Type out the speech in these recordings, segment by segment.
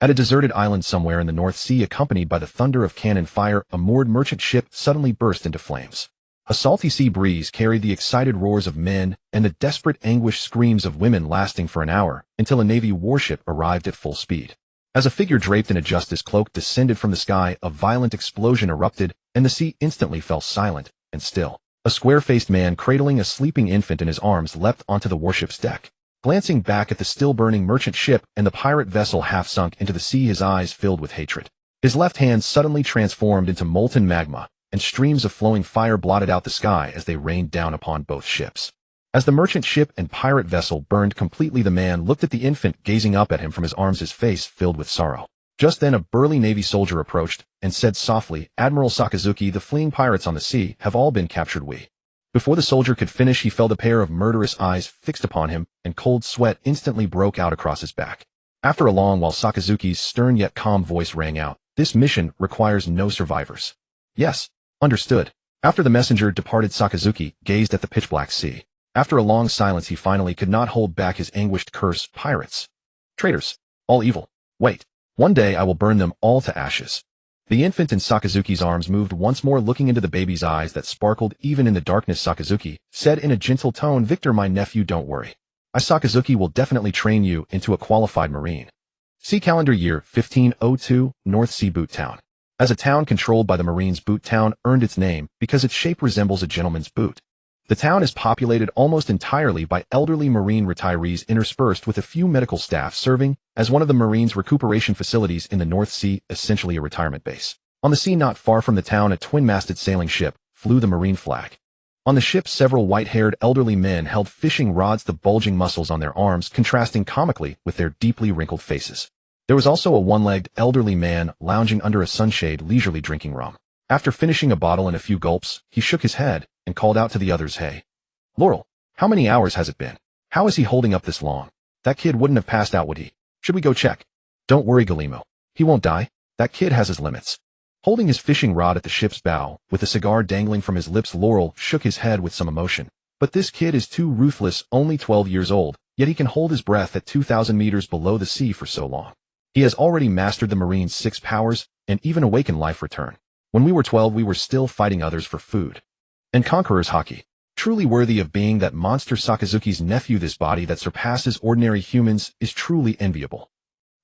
At a deserted island somewhere in the North Sea, accompanied by the thunder of cannon fire, a moored merchant ship suddenly burst into flames. A salty sea breeze carried the excited roars of men and the desperate anguished screams of women, lasting for an hour, until a Navy warship arrived at full speed. As a figure draped in a justice cloak descended from the sky, a violent explosion erupted, and the sea instantly fell silent and still. A square-faced man cradling a sleeping infant in his arms leapt onto the warship's deck. Glancing back at the still-burning merchant ship and the pirate vessel half sunk into the sea, his eyes filled with hatred. His left hand suddenly transformed into molten magma, and streams of flowing fire blotted out the sky as they rained down upon both ships. As the merchant ship and pirate vessel burned completely, the man looked at the infant gazing up at him from his arms, his face filled with sorrow. Just then a burly Navy soldier approached and said softly, "Admiral Sakazuki, the fleeing pirates on the sea have all been captured." Before the soldier could finish, he felt a pair of murderous eyes fixed upon him, and cold sweat instantly broke out across his back. After a long while, Sakazuki's stern yet calm voice rang out, "This mission requires no survivors." "Yes, understood." After the messenger departed, Sakazuki gazed at the pitch-black sea. After a long silence, he finally could not hold back his anguished curse. "Pirates. Traitors. All evil. Wait. One day I will burn them all to ashes." The infant in Sakazuki's arms moved once more, looking into the baby's eyes that sparkled even in the darkness. Sakazuki said in a gentle tone, "Victor, my nephew, don't worry. Sakazuki will definitely train you into a qualified Marine." See calendar year 1502, North Sea Boot Town. As a town controlled by the Marines, Boot Town earned its name because its shape resembles a gentleman's boot. The town is populated almost entirely by elderly Marine retirees, interspersed with a few medical staff serving as one of the Marines' recuperation facilities in the North Sea, essentially a retirement base. On the sea not far from the town, a twin-masted sailing ship flew the Marine flag. On the ship, several white-haired elderly men held fishing rods, the bulging muscles on their arms contrasting comically with their deeply wrinkled faces. There was also a one-legged elderly man lounging under a sunshade, leisurely drinking rum. After finishing a bottle and a few gulps, he shook his head and called out to the others, "Hey, Laurel, how many hours has it been? How is he holding up this long? That kid wouldn't have passed out, would he? Should we go check?" "Don't worry, Galimo. He won't die. That kid has his limits." Holding his fishing rod at the ship's bow, with a cigar dangling from his lips, Laurel shook his head with some emotion. "But this kid is too ruthless, only 12 years old, yet he can hold his breath at 2,000 meters below the sea for so long. He has already mastered the Marine's 6 powers and even awakened life return. When we were 12, we were still fighting others for food. And conquerors, Haki. Truly worthy of being that monster Sakazuki's nephew. This body that surpasses ordinary humans is truly enviable."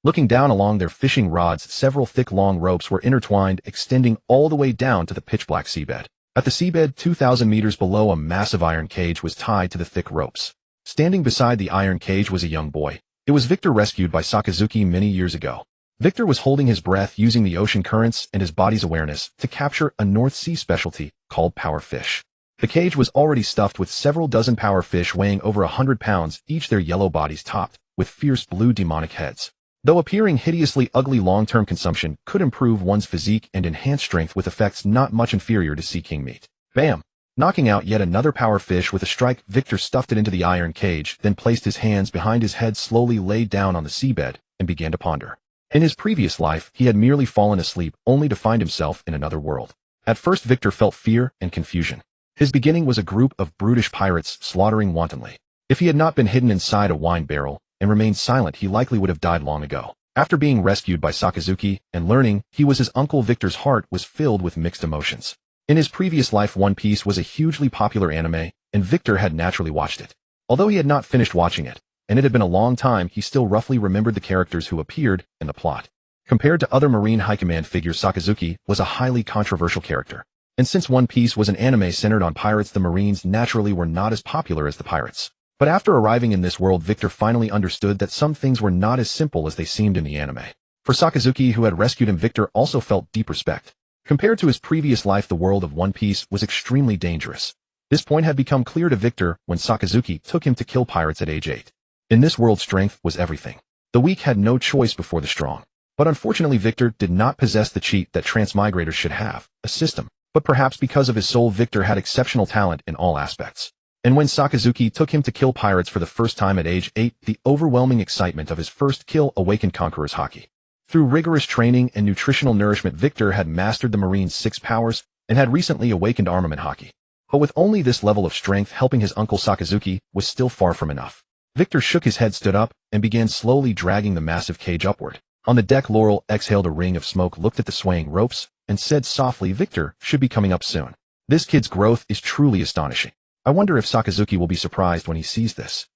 Looking down along their fishing rods, several thick long ropes were intertwined, extending all the way down to the pitch-black seabed. At the seabed, 2,000 meters below, a massive iron cage was tied to the thick ropes. Standing beside the iron cage was a young boy. It was Victor, rescued by Sakazuki many years ago. Victor was holding his breath, using the ocean currents and his body's awareness to capture a North Sea specialty called power fish. The cage was already stuffed with several dozen power fish weighing over 100 pounds each, their yellow bodies topped with fierce blue demonic heads. Though appearing hideously ugly, long-term consumption could improve one's physique and enhance strength with effects not much inferior to sea king meat. Bam! Knocking out yet another power fish with a strike, Victor stuffed it into the iron cage, then placed his hands behind his head, slowly laid down on the seabed, and began to ponder. In his previous life, he had merely fallen asleep, only to find himself in another world. At first, Victor felt fear and confusion. His beginning was a group of brutish pirates slaughtering wantonly. If he had not been hidden inside a wine barrel and remained silent, he likely would have died long ago. After being rescued by Sakazuki and learning he was his uncle, Victor's heart was filled with mixed emotions. In his previous life, One Piece was a hugely popular anime, and Victor had naturally watched it. Although he had not finished watching it, and it had been a long time, he still roughly remembered the characters who appeared in the plot. Compared to other Marine High Command figures, Sakazuki was a highly controversial character. And since One Piece was an anime centered on pirates, the Marines naturally were not as popular as the pirates. But after arriving in this world, Victor finally understood that some things were not as simple as they seemed in the anime. For Sakazuki, who had rescued him, Victor also felt deep respect. Compared to his previous life, the world of One Piece was extremely dangerous. This point had become clear to Victor when Sakazuki took him to kill pirates at age 8. In this world, strength was everything. The weak had no choice before the strong. But unfortunately, Victor did not possess the cheat that transmigrators should have, a system. But perhaps because of his soul, Victor had exceptional talent in all aspects. And when Sakazuki took him to kill pirates for the first time at age 8, the overwhelming excitement of his first kill awakened conqueror's Haki. Through rigorous training and nutritional nourishment, Victor had mastered the Marine's 6 powers and had recently awakened armament Haki. But with only this level of strength, helping his uncle Sakazuki was still far from enough. Victor shook his head, stood up, and began slowly dragging the massive cage upward. On the deck, Laurel exhaled a ring of smoke, looked at the swaying ropes, and said softly, Victor should be coming up soon. This kid's growth is truly astonishing. I wonder if Sakazuki will be surprised when he sees this.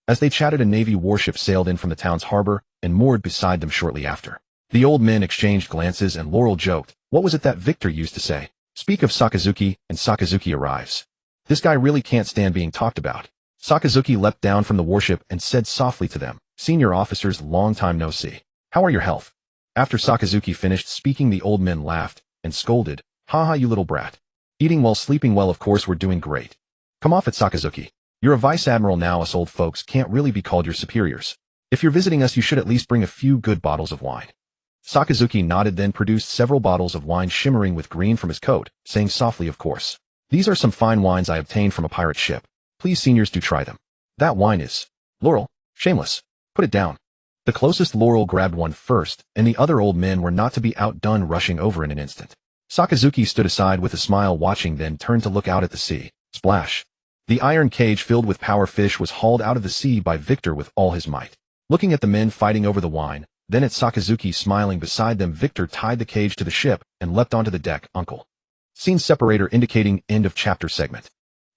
As they chatted, a Navy warship sailed in from the town's harbor and moored beside them shortly after. The old men exchanged glances and Laurel joked, what was it that Victor used to say? Speak of Sakazuki and Sakazuki arrives. This guy really can't stand being talked about. Sakazuki leapt down from the warship and said softly to them, Senior officers, long time no see. How are your health? After Sakazuki finished speaking, the old men laughed and scolded, haha, you little brat. Eating well, sleeping well, of course we're doing great. Come off it, Sakazuki. You're a vice admiral now, us old folks can't really be called your superiors. If you're visiting us, you should at least bring a few good bottles of wine. Sakazuki nodded, then produced several bottles of wine shimmering with green from his coat, saying softly, of course. These are some fine wines I obtained from a pirate ship. Please, seniors, do try them. That wine is... Laurel, shameless. Put it down. The closest Laurel grabbed one first, and the other old men were not to be outdone, rushing over in an instant. Sakazuki stood aside with a smile, watching, then turned to look out at the sea. Splash. The iron cage filled with power fish was hauled out of the sea by Victor with all his might. Looking at the men fighting over the wine, then at Sakazuki smiling beside them, Victor tied the cage to the ship and leapt onto the deck. Uncle. Scene separator indicating end of chapter segment.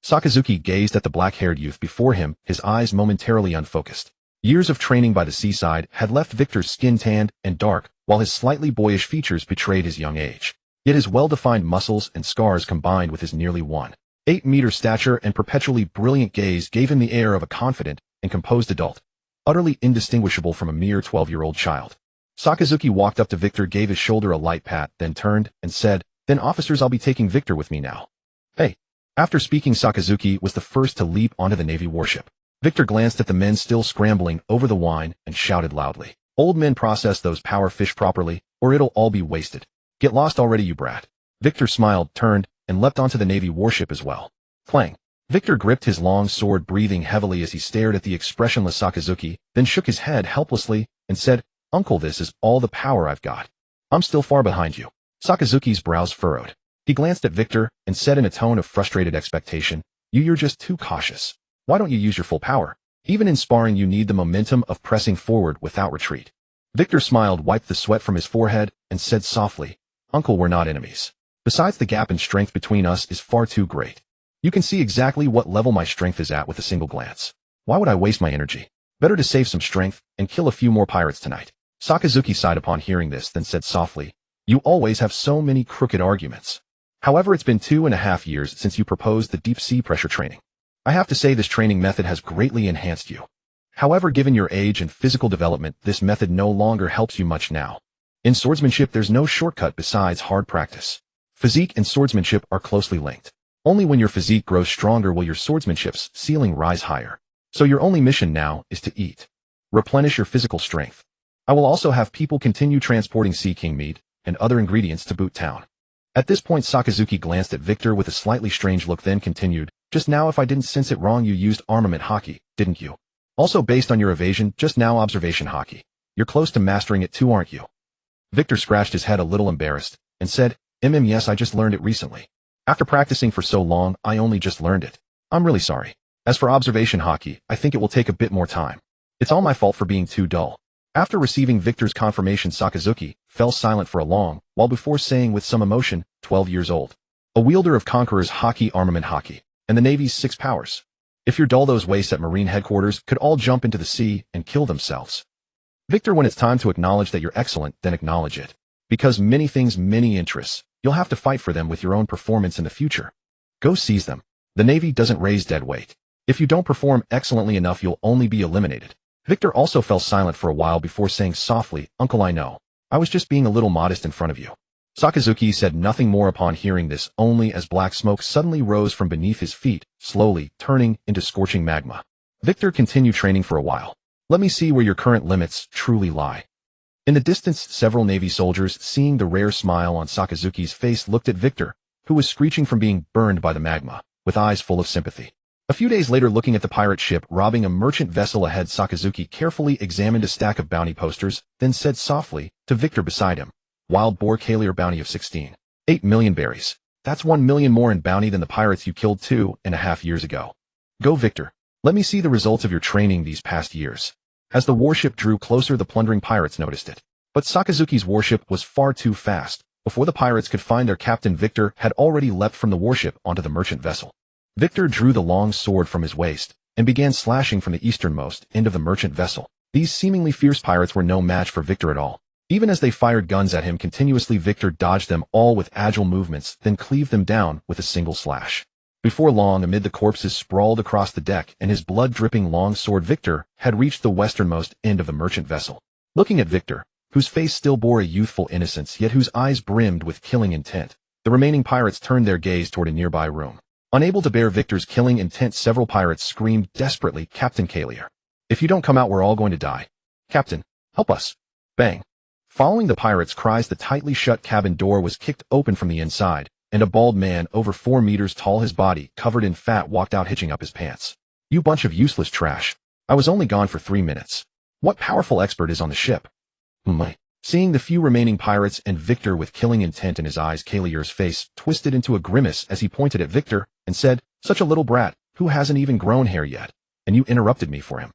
Sakazuki gazed at the black-haired youth before him, his eyes momentarily unfocused. Years of training by the seaside had left Victor's skin tanned and dark, while his slightly boyish features betrayed his young age. Yet his well-defined muscles and scars combined with his nearly 1.8-meter stature and perpetually brilliant gaze gave him the air of a confident and composed adult, utterly indistinguishable from a mere 12-year-old child. Sakazuki walked up to Victor, gave his shoulder a light pat, then turned and said, Then officers, I'll be taking Victor with me now. Hey. After speaking, Sakazuki was the first to leap onto the Navy warship. Victor glanced at the men still scrambling over the wine and shouted loudly, Old men, process those power fish properly, or it'll all be wasted. Get lost already, you brat. Victor smiled, turned, and leapt onto the Navy warship as well. Clang. Victor gripped his long sword, breathing heavily as he stared at the expressionless Sakazuki, then shook his head helplessly and said, Uncle, this is all the power I've got. I'm still far behind you. Sakazuki's brows furrowed. He glanced at Victor and said in a tone of frustrated expectation, You're just too cautious. Why don't you use your full power? Even in sparring, you need the momentum of pressing forward without retreat. Victor smiled, wiped the sweat from his forehead, and said softly, Uncle, we're not enemies. Besides, the gap in strength between us is far too great. You can see exactly what level my strength is at with a single glance. Why would I waste my energy? Better to save some strength and kill a few more pirates tonight. Sakazuki sighed upon hearing this, then said softly, You always have so many crooked arguments. However, it's been 2.5 years since you proposed the deep-sea pressure training. I have to say this training method has greatly enhanced you. However, given your age and physical development, this method no longer helps you much now. In swordsmanship, there's no shortcut besides hard practice. Physique and swordsmanship are closely linked. Only when your physique grows stronger will your swordsmanship's ceiling rise higher. So your only mission now is to eat. Replenish your physical strength. I will also have people continue transporting Sea King meat and other ingredients to Boot Town. At this point, Sakazuki glanced at Victor with a slightly strange look, then continued, Just now, if I didn't sense it wrong, you used armament Haki, didn't you? Also, based on your evasion, just now, observation Haki. You're close to mastering it too, aren't you? Victor scratched his head, a little embarrassed, and said, Yes, I just learned it recently. After practicing for so long, I only just learned it. I'm really sorry. As for observation Haki, I think it will take a bit more time. It's all my fault for being too dull. After receiving Victor's confirmation, Sakazuki fell silent for a long while before saying with some emotion, 12 years old. A wielder of Conqueror's Haki, armament Haki, and the Navy's 6 powers. If you're dull, those wastes at Marine headquarters could all jump into the sea and kill themselves. Victor, when it's time to acknowledge that you're excellent, then acknowledge it. Because many things, many interests, you'll have to fight for them with your own performance in the future. Go seize them. The Navy doesn't raise dead weight. If you don't perform excellently enough, you'll only be eliminated. Victor also fell silent for a while before saying softly, Uncle, I know. I was just being a little modest in front of you. Sakazuki said nothing more upon hearing this, only as black smoke suddenly rose from beneath his feet, slowly turning into scorching magma. Victor, continue training for a while. Let me see where your current limits truly lie. In the distance, several Navy soldiers, seeing the rare smile on Sakazuki's face, looked at Victor, who was screeching from being burned by the magma, with eyes full of sympathy. A few days later, looking at the pirate ship robbing a merchant vessel ahead, Sakazuki carefully examined a stack of bounty posters, then said softly to Victor beside him, Wild Boar Kalir bounty of 16.8 million berries. That's 1 million more in bounty than the pirates you killed 2.5 years ago. Go, Victor. Let me see the results of your training these past years. As the warship drew closer, the plundering pirates noticed it. But Sakazuki's warship was far too fast. Before the pirates could find their captain, Victor had already leapt from the warship onto the merchant vessel. Victor drew the long sword from his waist and began slashing from the easternmost end of the merchant vessel. These seemingly fierce pirates were no match for Victor at all. Even as they fired guns at him continuously, Victor dodged them all with agile movements, then cleaved them down with a single slash. Before long, amid the corpses sprawled across the deck and his blood-dripping long sword, Victor had reached the westernmost end of the merchant vessel. Looking at Victor, whose face still bore a youthful innocence yet whose eyes brimmed with killing intent, the remaining pirates turned their gaze toward a nearby room. Unable to bear Victor's killing intent, several pirates screamed desperately, "Captain Kalier, if you don't come out, we're all going to die. Captain, help us." Bang. Following the pirates' cries, the tightly shut cabin door was kicked open from the inside, and a bald man over 4 meters tall, his body covered in fat, walked out hitching up his pants. "You bunch of useless trash. I was only gone for 3 minutes. What powerful expert is on the ship?" Seeing the few remaining pirates and Victor with killing intent in his eyes, Kalier's face twisted into a grimace as he pointed at Victor and said, "Such a little brat, who hasn't even grown hair yet, and you interrupted me for him.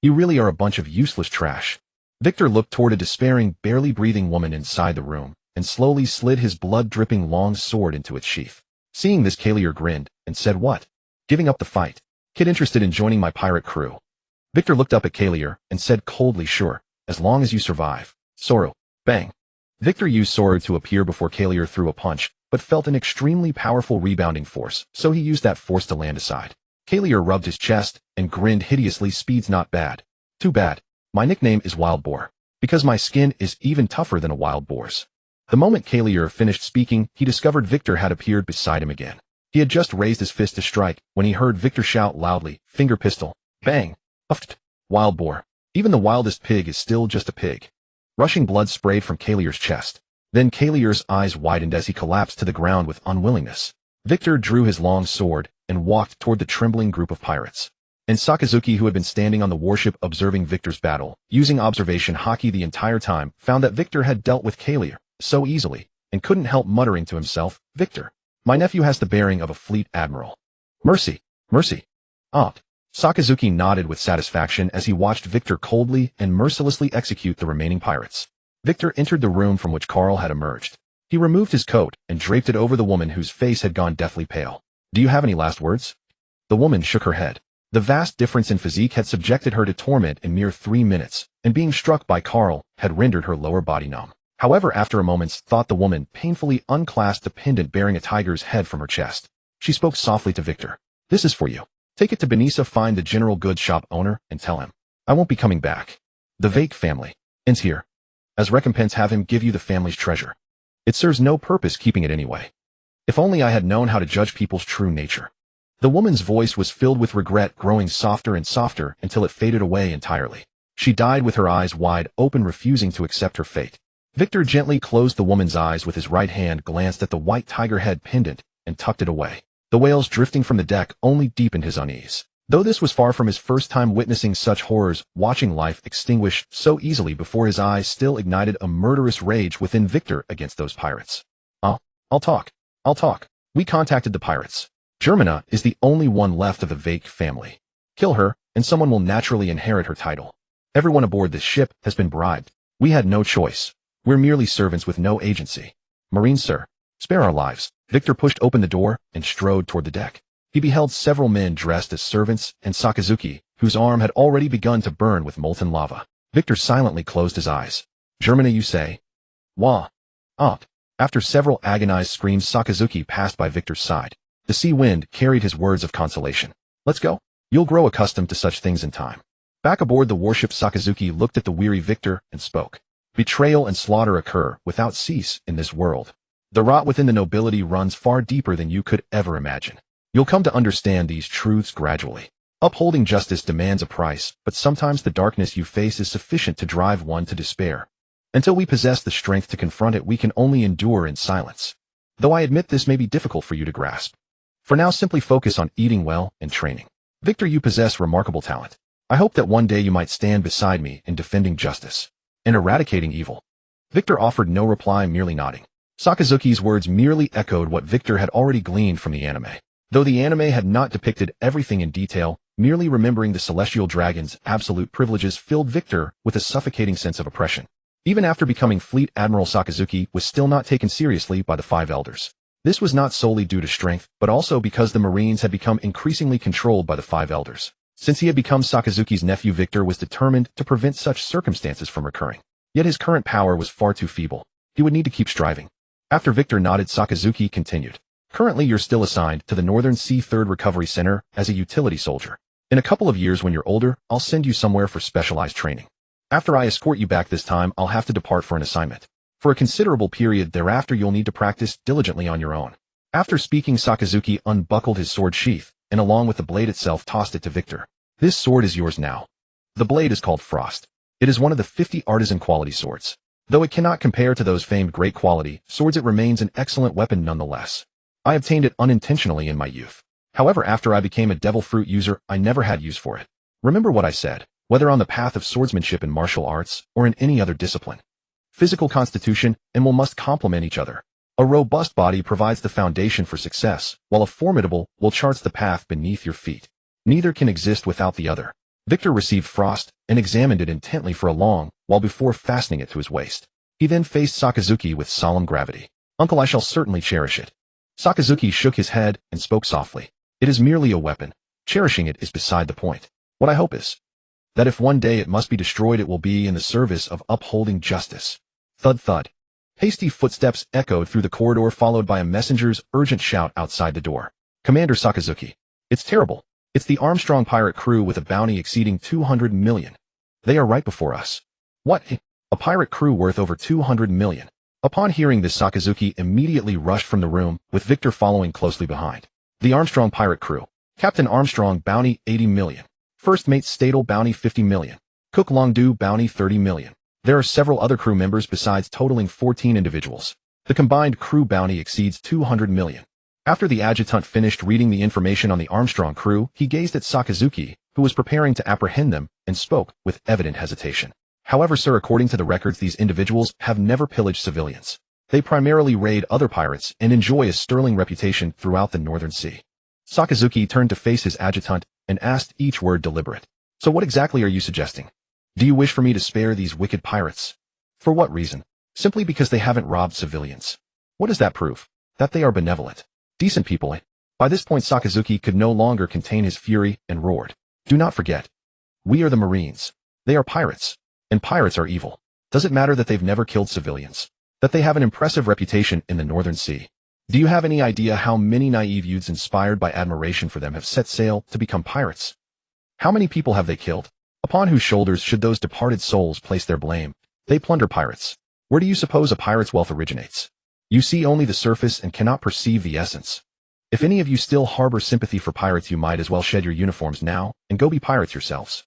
You really are a bunch of useless trash." Victor looked toward a despairing, barely breathing woman inside the room and slowly slid his blood-dripping long sword into its sheath. Seeing this, Kalier grinned and said, "What? Giving up the fight? Kid interested in joining my pirate crew?" Victor looked up at Kalier and said coldly, "Sure, as long as you survive. Soru." Bang. Victor used Soru to appear before Kalier threw a punch, but felt an extremely powerful rebounding force, so he used that force to land aside. Kalier rubbed his chest and grinned hideously. "Speed's not bad. Too bad. My nickname is Wild Boar, because my skin is even tougher than a wild boar's." The moment Kalier finished speaking, he discovered Victor had appeared beside him again. He had just raised his fist to strike when he heard Victor shout loudly, "Finger pistol." Bang. Uffed. Wild Boar. Even the wildest pig is still just a pig. Rushing blood sprayed from Kalier's chest. Then Kalier's eyes widened as he collapsed to the ground with unwillingness. Victor drew his long sword and walked toward the trembling group of pirates. And Sakazuki, who had been standing on the warship observing Victor's battle, using observation Haki the entire time, found that Victor had dealt with Kalier so easily and couldn't help muttering to himself, "Victor, my nephew has the bearing of a fleet admiral. Mercy, mercy." Sakazuki nodded with satisfaction as he watched Victor coldly and mercilessly execute the remaining pirates. Victor entered the room from which Carl had emerged. He removed his coat and draped it over the woman whose face had gone deathly pale. "Do you have any last words?" The woman shook her head. The vast difference in physique had subjected her to torment in mere 3 minutes, and being struck by Carl had rendered her lower body numb. However, after a moment's thought, the woman painfully unclasped a pendant bearing a tiger's head from her chest. She spoke softly to Victor. "This is for you. Take it to Benisa, find the general goods shop owner, and tell him I won't be coming back. The Vake family ends here. As recompense, have him give you the family's treasure. It serves no purpose keeping it anyway. If only I had known how to judge people's true nature." The woman's voice was filled with regret, growing softer and softer until it faded away entirely. She died with her eyes wide open, refusing to accept her fate. Victor gently closed the woman's eyes with his right hand, glanced at the white tiger head pendant, and tucked it away. The wails drifting from the deck only deepened his unease. Though this was far from his first time witnessing such horrors, watching life extinguish so easily before his eyes still ignited a murderous rage within Victor against those pirates. I'll talk. We contacted the pirates. Germana is the only one left of the Vake family. Kill her, and someone will naturally inherit her title. Everyone aboard this ship has been bribed. We had no choice. We're merely servants with no agency. Marine sir, spare our lives." Victor pushed open the door and strode toward the deck. He beheld several men dressed as servants and Sakazuki, whose arm had already begun to burn with molten lava. Victor silently closed his eyes. "Germana, you say?" "Wah. After several agonized screams, Sakazuki passed by Victor's side. The sea wind carried his words of consolation. "Let's go. You'll grow accustomed to such things in time." Back aboard the warship, Sakazuki looked at the weary Victor and spoke. "Betrayal and slaughter occur without cease in this world. The rot within the nobility runs far deeper than you could ever imagine. You'll come to understand these truths gradually. Upholding justice demands a price, but sometimes the darkness you face is sufficient to drive one to despair. Until we possess the strength to confront it, we can only endure in silence. Though I admit this may be difficult for you to grasp. For now, simply focus on eating well and training. Victor, you possess remarkable talent. I hope that one day you might stand beside me in defending justice and eradicating evil." Victor offered no reply, merely nodding. Sakazuki's words merely echoed what Victor had already gleaned from the anime. Though the anime had not depicted everything in detail, merely remembering the celestial dragon's absolute privileges filled Victor with a suffocating sense of oppression. Even after becoming Fleet Admiral, Sakazuki was still not taken seriously by the five elders. This was not solely due to strength, but also because the Marines had become increasingly controlled by the five elders. Since he had become Sakazuki's nephew, Victor was determined to prevent such circumstances from recurring. Yet his current power was far too feeble. He would need to keep striving. After Victor nodded, Sakazuki continued. Currently you're still assigned to the Northern Sea 3rd Recovery Center as a utility soldier. In a couple of years when you're older, I'll send you somewhere for specialized training. After I escort you back this time, I'll have to depart for an assignment. For a considerable period thereafter you'll need to practice diligently on your own. After speaking, Sakazuki unbuckled his sword sheath, and along with the blade itself tossed it to Victor. This sword is yours now. The blade is called Frost. It is one of the 50 artisan quality swords. Though it cannot compare to those famed great quality swords, it remains an excellent weapon nonetheless. I obtained it unintentionally in my youth. However, after I became a devil fruit user, I never had use for it. Remember what I said, whether on the path of swordsmanship in martial arts or in any other discipline. Physical constitution and will must complement each other. A robust body provides the foundation for success, while a formidable will charts the path beneath your feet. Neither can exist without the other. Victor received Frost and examined it intently for a long while before fastening it to his waist. He then faced Sakazuki with solemn gravity. Uncle, I shall certainly cherish it. Sakazuki shook his head and spoke softly. It is merely a weapon. Cherishing it is beside the point. What I hope is that if one day it must be destroyed, it will be in the service of upholding justice. Thud thud. Hasty footsteps echoed through the corridor, followed by a messenger's urgent shout outside the door. Commander Sakazuki. It's terrible. It's the Armstrong pirate crew with a bounty exceeding 200 million. They are right before us. What? A pirate crew worth over 200 million. Upon hearing this, Sakazuki immediately rushed from the room, with Victor following closely behind. The Armstrong pirate crew. Captain Armstrong bounty 80 million. First mate Stadel bounty 50 million. Cook Longdu bounty 30 million. There are several other crew members besides, totaling 14 individuals. The combined crew bounty exceeds 200 million. After the adjutant finished reading the information on the Armstrong crew, he gazed at Sakazuki, who was preparing to apprehend them, and spoke with evident hesitation. However, sir, according to the records, these individuals have never pillaged civilians. They primarily raid other pirates and enjoy a sterling reputation throughout the Northern Sea. Sakazuki turned to face his adjutant and asked, each word deliberate. So what exactly are you suggesting? Do you wish for me to spare these wicked pirates? For what reason? Simply because they haven't robbed civilians. What does that prove? That they are benevolent, decent people, eh? By this point, Sakazuki could no longer contain his fury and roared. Do not forget. We are the Marines. They are pirates. And pirates are evil. Does it matter that they've never killed civilians? That they have an impressive reputation in the Northern Sea? Do you have any idea how many naive youths inspired by admiration for them have set sail to become pirates? How many people have they killed? Upon whose shoulders should those departed souls place their blame? They plunder pirates. Where do you suppose a pirate's wealth originates? You see only the surface and cannot perceive the essence. If any of you still harbor sympathy for pirates, you might as well shed your uniforms now and go be pirates yourselves.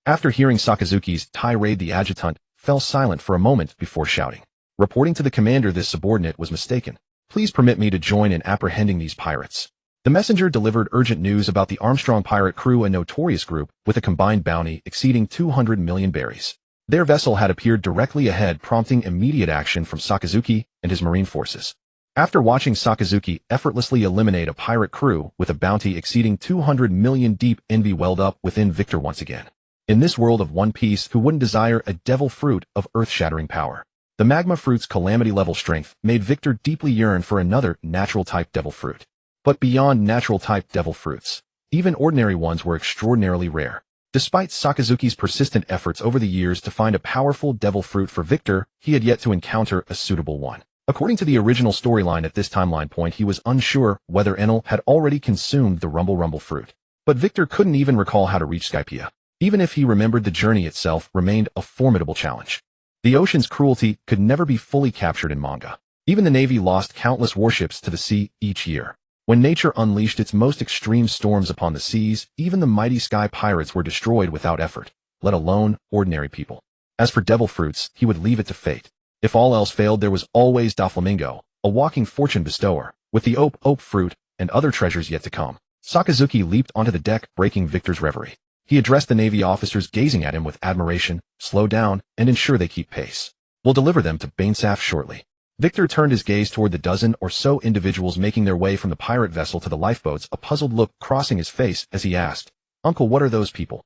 After hearing Sakazuki's tirade, the adjutant fell silent for a moment before shouting. Reporting to the commander, this subordinate was mistaken. Please permit me to join in apprehending these pirates. The messenger delivered urgent news about the Armstrong pirate crew, a notorious group with a combined bounty exceeding 200 million berries. Their vessel had appeared directly ahead, prompting immediate action from Sakazuki and his marine forces. After watching Sakazuki effortlessly eliminate a pirate crew with a bounty exceeding 200 million, deep envy welled up within Victor once again. In this world of One Piece, who wouldn't desire a devil fruit of earth-shattering power? The magma fruit's calamity-level strength made Victor deeply yearn for another natural-type devil fruit. But beyond natural-type devil fruits, even ordinary ones were extraordinarily rare. Despite Sakazuki's persistent efforts over the years to find a powerful devil fruit for Victor, he had yet to encounter a suitable one. According to the original storyline, at this timeline point, he was unsure whether Enel had already consumed the Rumble fruit. But Victor couldn't even recall how to reach Skypiea. Even if he remembered, the journey itself remained a formidable challenge. The ocean's cruelty could never be fully captured in manga. Even the Navy lost countless warships to the sea each year. When nature unleashed its most extreme storms upon the seas, even the mighty sky pirates were destroyed without effort, let alone ordinary people. As for devil fruits, he would leave it to fate. If all else failed, there was always Doflamingo, a walking fortune bestower, with the ope fruit and other treasures yet to come. Sakazuki leaped onto the deck, breaking Victor's reverie. He addressed the Navy officers, gazing at him with admiration. Slow down and ensure they keep pace. We'll deliver them to Bainsaf shortly. Victor turned his gaze toward the dozen or so individuals making their way from the pirate vessel to the lifeboats, a puzzled look crossing his face as he asked, Uncle, what are those people?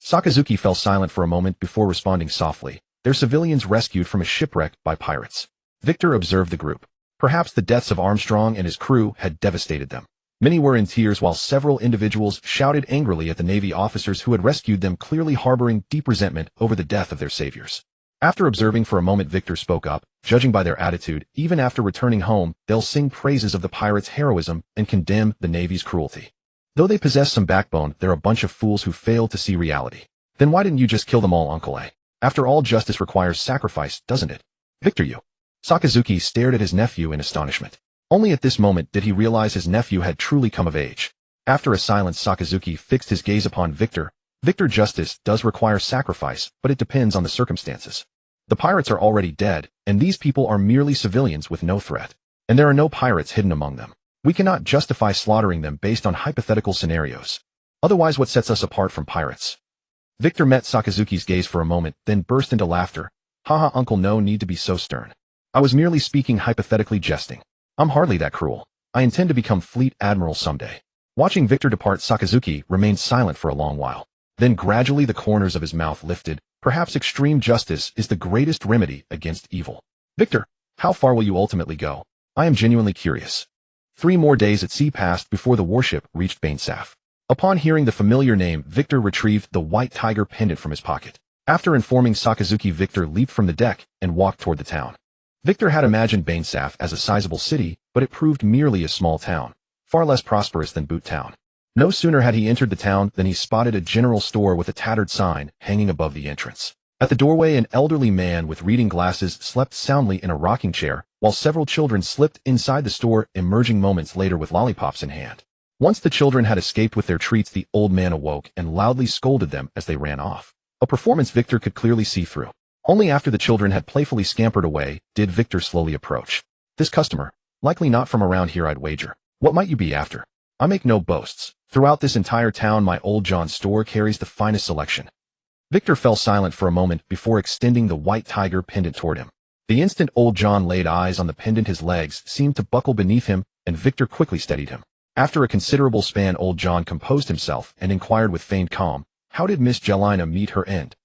Sakazuki fell silent for a moment before responding softly. They're civilians rescued from a shipwreck by pirates. Victor observed the group. Perhaps the deaths of Armstrong and his crew had devastated them. Many were in tears while several individuals shouted angrily at the Navy officers who had rescued them, clearly harboring deep resentment over the death of their saviors. After observing for a moment, Victor spoke up. Judging by their attitude, even after returning home, they'll sing praises of the pirates' heroism and condemn the Navy's cruelty. Though they possess some backbone, they're a bunch of fools who fail to see reality. Then why didn't you just kill them all, Uncle A? After all, justice requires sacrifice, doesn't it? Victor, you. Sakazuki stared at his nephew in astonishment. Only at this moment did he realize his nephew had truly come of age. After a silence, Sakazuki fixed his gaze upon Victor. Victor, justice does require sacrifice, but it depends on the circumstances. The pirates are already dead, and these people are merely civilians with no threat. And there are no pirates hidden among them. We cannot justify slaughtering them based on hypothetical scenarios. Otherwise, what sets us apart from pirates? Victor met Sakazuki's gaze for a moment, then burst into laughter. Haha, uncle, no need to be so stern. I was merely speaking hypothetically, jesting. I'm hardly that cruel. I intend to become fleet admiral someday. Watching Victor depart, Sakazuki remained silent for a long while. Then gradually the corners of his mouth lifted. Perhaps extreme justice is the greatest remedy against evil. Victor, how far will you ultimately go? I am genuinely curious. 3 more days at sea passed before the warship reached Bainsaf. Upon hearing the familiar name, Victor retrieved the white tiger pendant from his pocket. After informing Sakazuki, Victor leaped from the deck and walked toward the town. Victor had imagined Bainsaf as a sizable city, but it proved merely a small town, far less prosperous than Boot Town. No sooner had he entered the town than he spotted a general store with a tattered sign hanging above the entrance. At the doorway, an elderly man with reading glasses slept soundly in a rocking chair, while several children slipped inside the store, emerging moments later with lollipops in hand. Once the children had escaped with their treats, the old man awoke and loudly scolded them as they ran off. A performance Victor could clearly see through. Only after the children had playfully scampered away did Victor slowly approach. This customer, likely not from around here, I'd wager. What might you be after? I make no boasts. Throughout this entire town, my old John's store carries the finest selection. Victor fell silent for a moment before extending the white tiger pendant toward him. The instant old John laid eyes on the pendant, his legs seemed to buckle beneath him, and Victor quickly steadied him. After a considerable span, old John composed himself and inquired with feigned calm, how did Miss Jelena meet her end?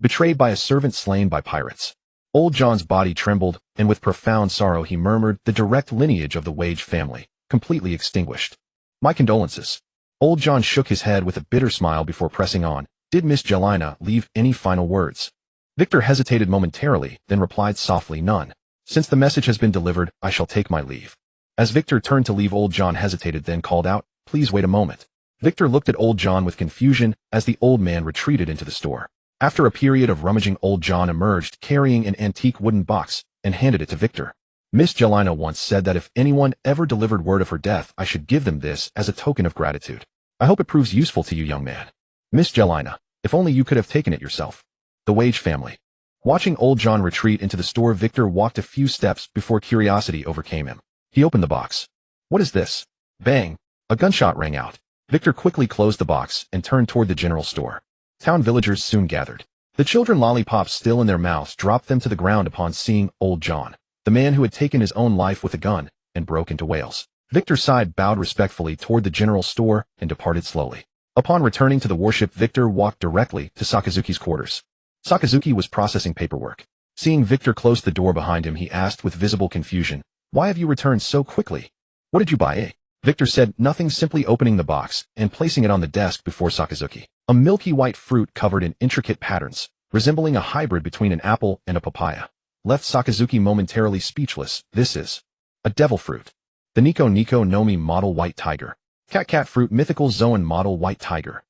Betrayed by a servant slain by pirates. Old John's body trembled, and with profound sorrow he murmured, the direct lineage of the Wage family, completely extinguished. My condolences. Old John shook his head with a bitter smile before pressing on. Did Miss Jelena leave any final words? Victor hesitated momentarily, then replied softly, none. Since the message has been delivered, I shall take my leave. As Victor turned to leave, old John hesitated, then called out, please wait a moment. Victor looked at old John with confusion as the old man retreated into the store. After a period of rummaging, old John emerged carrying an antique wooden box and handed it to Victor. Miss Jelena once said that if anyone ever delivered word of her death, I should give them this as a token of gratitude. I hope it proves useful to you, young man. Miss Jelena, if only you could have taken it yourself. The Wage family. Watching old John retreat into the store, Victor walked a few steps before curiosity overcame him. He opened the box. What is this? Bang! A gunshot rang out. Victor quickly closed the box and turned toward the general store. Town villagers soon gathered. The children, lollipops still in their mouths, dropped them to the ground upon seeing old John, the man who had taken his own life with a gun, and broke into wails. Victor sighed, bowed respectfully toward the general store, and departed slowly. Upon returning to the warship, Victor walked directly to Sakazuki's quarters. Sakazuki was processing paperwork. Seeing Victor close the door behind him, he asked with visible confusion, why have you returned so quickly? What did you buy, eh? Victor said nothing, simply opening the box and placing it on the desk before Sakazuki. A milky white fruit covered in intricate patterns, resembling a hybrid between an apple and a papaya, left Sakazuki momentarily speechless. This is a devil fruit. The Nico Nomi model white tiger. Cat fruit, mythical Zoan model white tiger.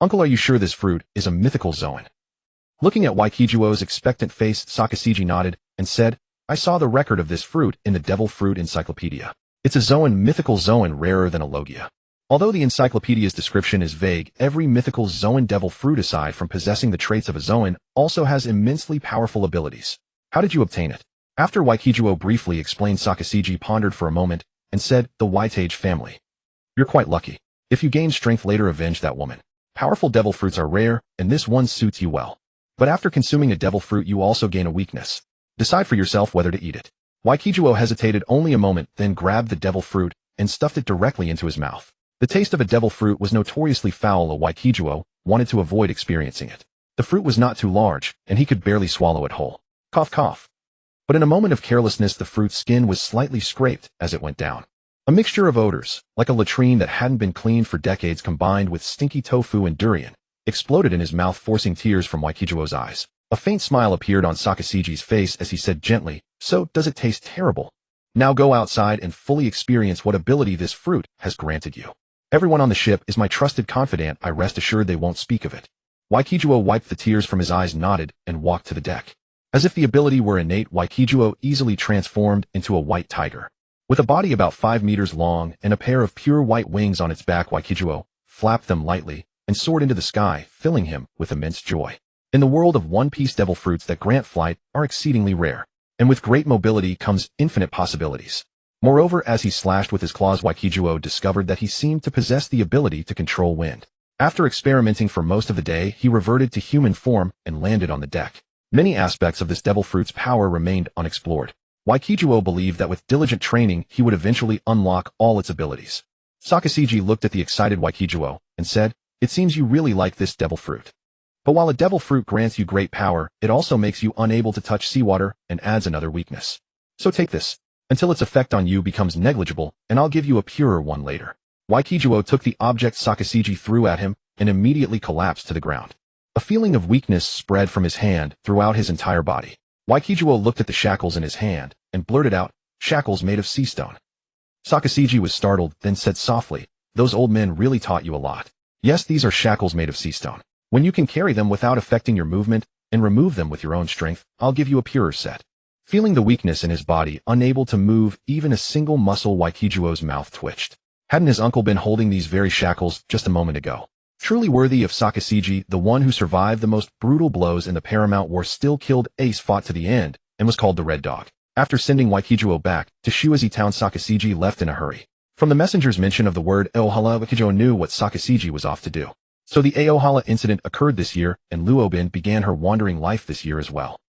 Uncle, are you sure this fruit is a mythical Zoan? Looking at Waikijuo's expectant face, Sakazuki nodded and said, I saw the record of this fruit in the Devil Fruit Encyclopedia. It's a Zoan, mythical Zoan, rarer than a Logia. Although the encyclopedia's description is vague, every mythical Zoan devil fruit, aside from possessing the traits of a Zoan, also has immensely powerful abilities. How did you obtain it? After Waikijuo briefly explained, Sakazuki pondered for a moment and said, the Whitage family. You're quite lucky. If you gain strength later, avenge that woman. Powerful devil fruits are rare, and this one suits you well. But after consuming a devil fruit, you also gain a weakness. Decide for yourself whether to eat it. Waikijuo hesitated only a moment, then grabbed the devil fruit and stuffed it directly into his mouth. The taste of a devil fruit was notoriously foul, and Waikijuo wanted to avoid experiencing it. The fruit was not too large, and he could barely swallow it whole. Cough cough. But in a moment of carelessness the fruit's skin was slightly scraped as it went down. A mixture of odors, like a latrine that hadn't been cleaned for decades combined with stinky tofu and durian, exploded in his mouth, forcing tears from Waikijuo's eyes. A faint smile appeared on Sakazuki's face as he said gently, "So, does it taste terrible? Now go outside and fully experience what ability this fruit has granted you. Everyone on the ship is my trusted confidant, I rest assured they won't speak of it." Waikijuo wiped the tears from his eyes, nodded, and walked to the deck. As if the ability were innate, Waikijuo easily transformed into a white tiger. With a body about 5 meters long and a pair of pure white wings on its back, Waikijuo flapped them lightly and soared into the sky, filling him with immense joy. In the world of One Piece, devil fruits that grant flight are exceedingly rare, and with great mobility comes infinite possibilities. Moreover, as he slashed with his claws, Waikijuo discovered that he seemed to possess the ability to control wind. After experimenting for most of the day, he reverted to human form and landed on the deck. Many aspects of this devil fruit's power remained unexplored. Waikijuo believed that with diligent training he would eventually unlock all its abilities. Sakazuki looked at the excited Waikijuo and said, "It seems you really like this devil fruit. But while a devil fruit grants you great power, it also makes you unable to touch seawater and adds another weakness. So take this, until its effect on you becomes negligible, and I'll give you a purer one later." Waikijuo took the object Sakazuki threw at him and immediately collapsed to the ground. A feeling of weakness spread from his hand throughout his entire body. Waikijuo looked at the shackles in his hand and blurted out, "Shackles made of sea stone." Sakazuki was startled, then said softly, "Those old men really taught you a lot." "Yes, these are shackles made of sea stone. When you can carry them without affecting your movement and remove them with your own strength, I'll give you a purer set." Feeling the weakness in his body, unable to move even a single muscle, Waikijuo's mouth twitched. Hadn't his uncle been holding these very shackles just a moment ago? Truly worthy of Sakazuki, the one who survived the most brutal blows in the Paramount War, still killed Ace, fought to the end, and was called the Red Dog. After sending Waikijuo back to Shuizi town, Sakazuki left in a hurry. From the messenger's mention of the word Aohala, Waikijuo knew what Sakazuki was off to do. So the Aohala incident occurred this year, and Luobin began her wandering life this year as well.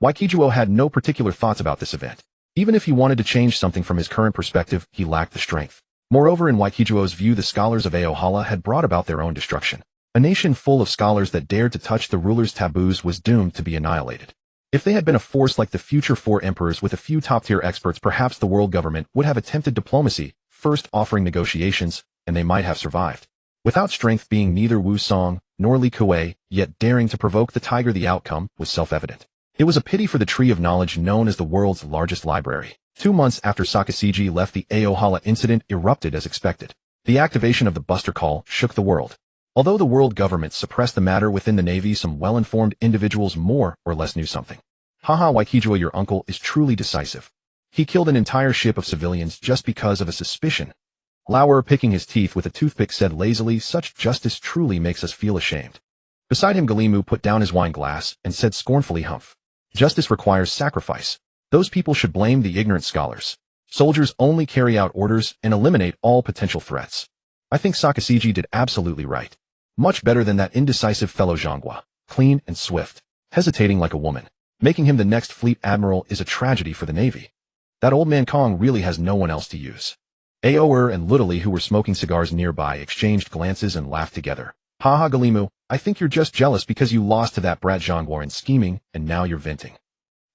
Waikijuo had no particular thoughts about this event. Even if he wanted to change something from his current perspective, he lacked the strength. Moreover, in Waikijuo's view, the scholars of Aohala had brought about their own destruction. A nation full of scholars that dared to touch the ruler's taboos was doomed to be annihilated. If they had been a force like the future 4 emperors with a few top-tier experts, perhaps the world government would have attempted diplomacy, first offering negotiations, and they might have survived. Without strength being neither Wu Song nor Li Kuei, yet daring to provoke the tiger, the outcome was self-evident. It was a pity for the tree of knowledge known as the world's largest library. 2 months after Sakazuki left, the Aohala incident erupted as expected. The activation of the Buster Call shook the world. Although the world government suppressed the matter within the Navy, some well-informed individuals more or less knew something. Haha, Waikijuo, your uncle is truly decisive. He killed an entire ship of civilians just because of a suspicion. Lauer, picking his teeth with a toothpick, said lazily, "Such justice truly makes us feel ashamed." Beside him, Galimu put down his wine glass and said scornfully, "Humph. Justice requires sacrifice. Those people should blame the ignorant scholars. Soldiers only carry out orders and eliminate all potential threats." I think Sakazuki did absolutely right. Much better than that indecisive fellow Zhanghua. Clean and swift. Hesitating like a woman. Making him the next fleet admiral is a tragedy for the Navy. That old man Kong really has no one else to use. Aoer and Lutali, who were smoking cigars nearby, exchanged glances and laughed together. "Haha, Galimu, I think you're just jealous because you lost to that brat Zhanghua in scheming, and now you're venting.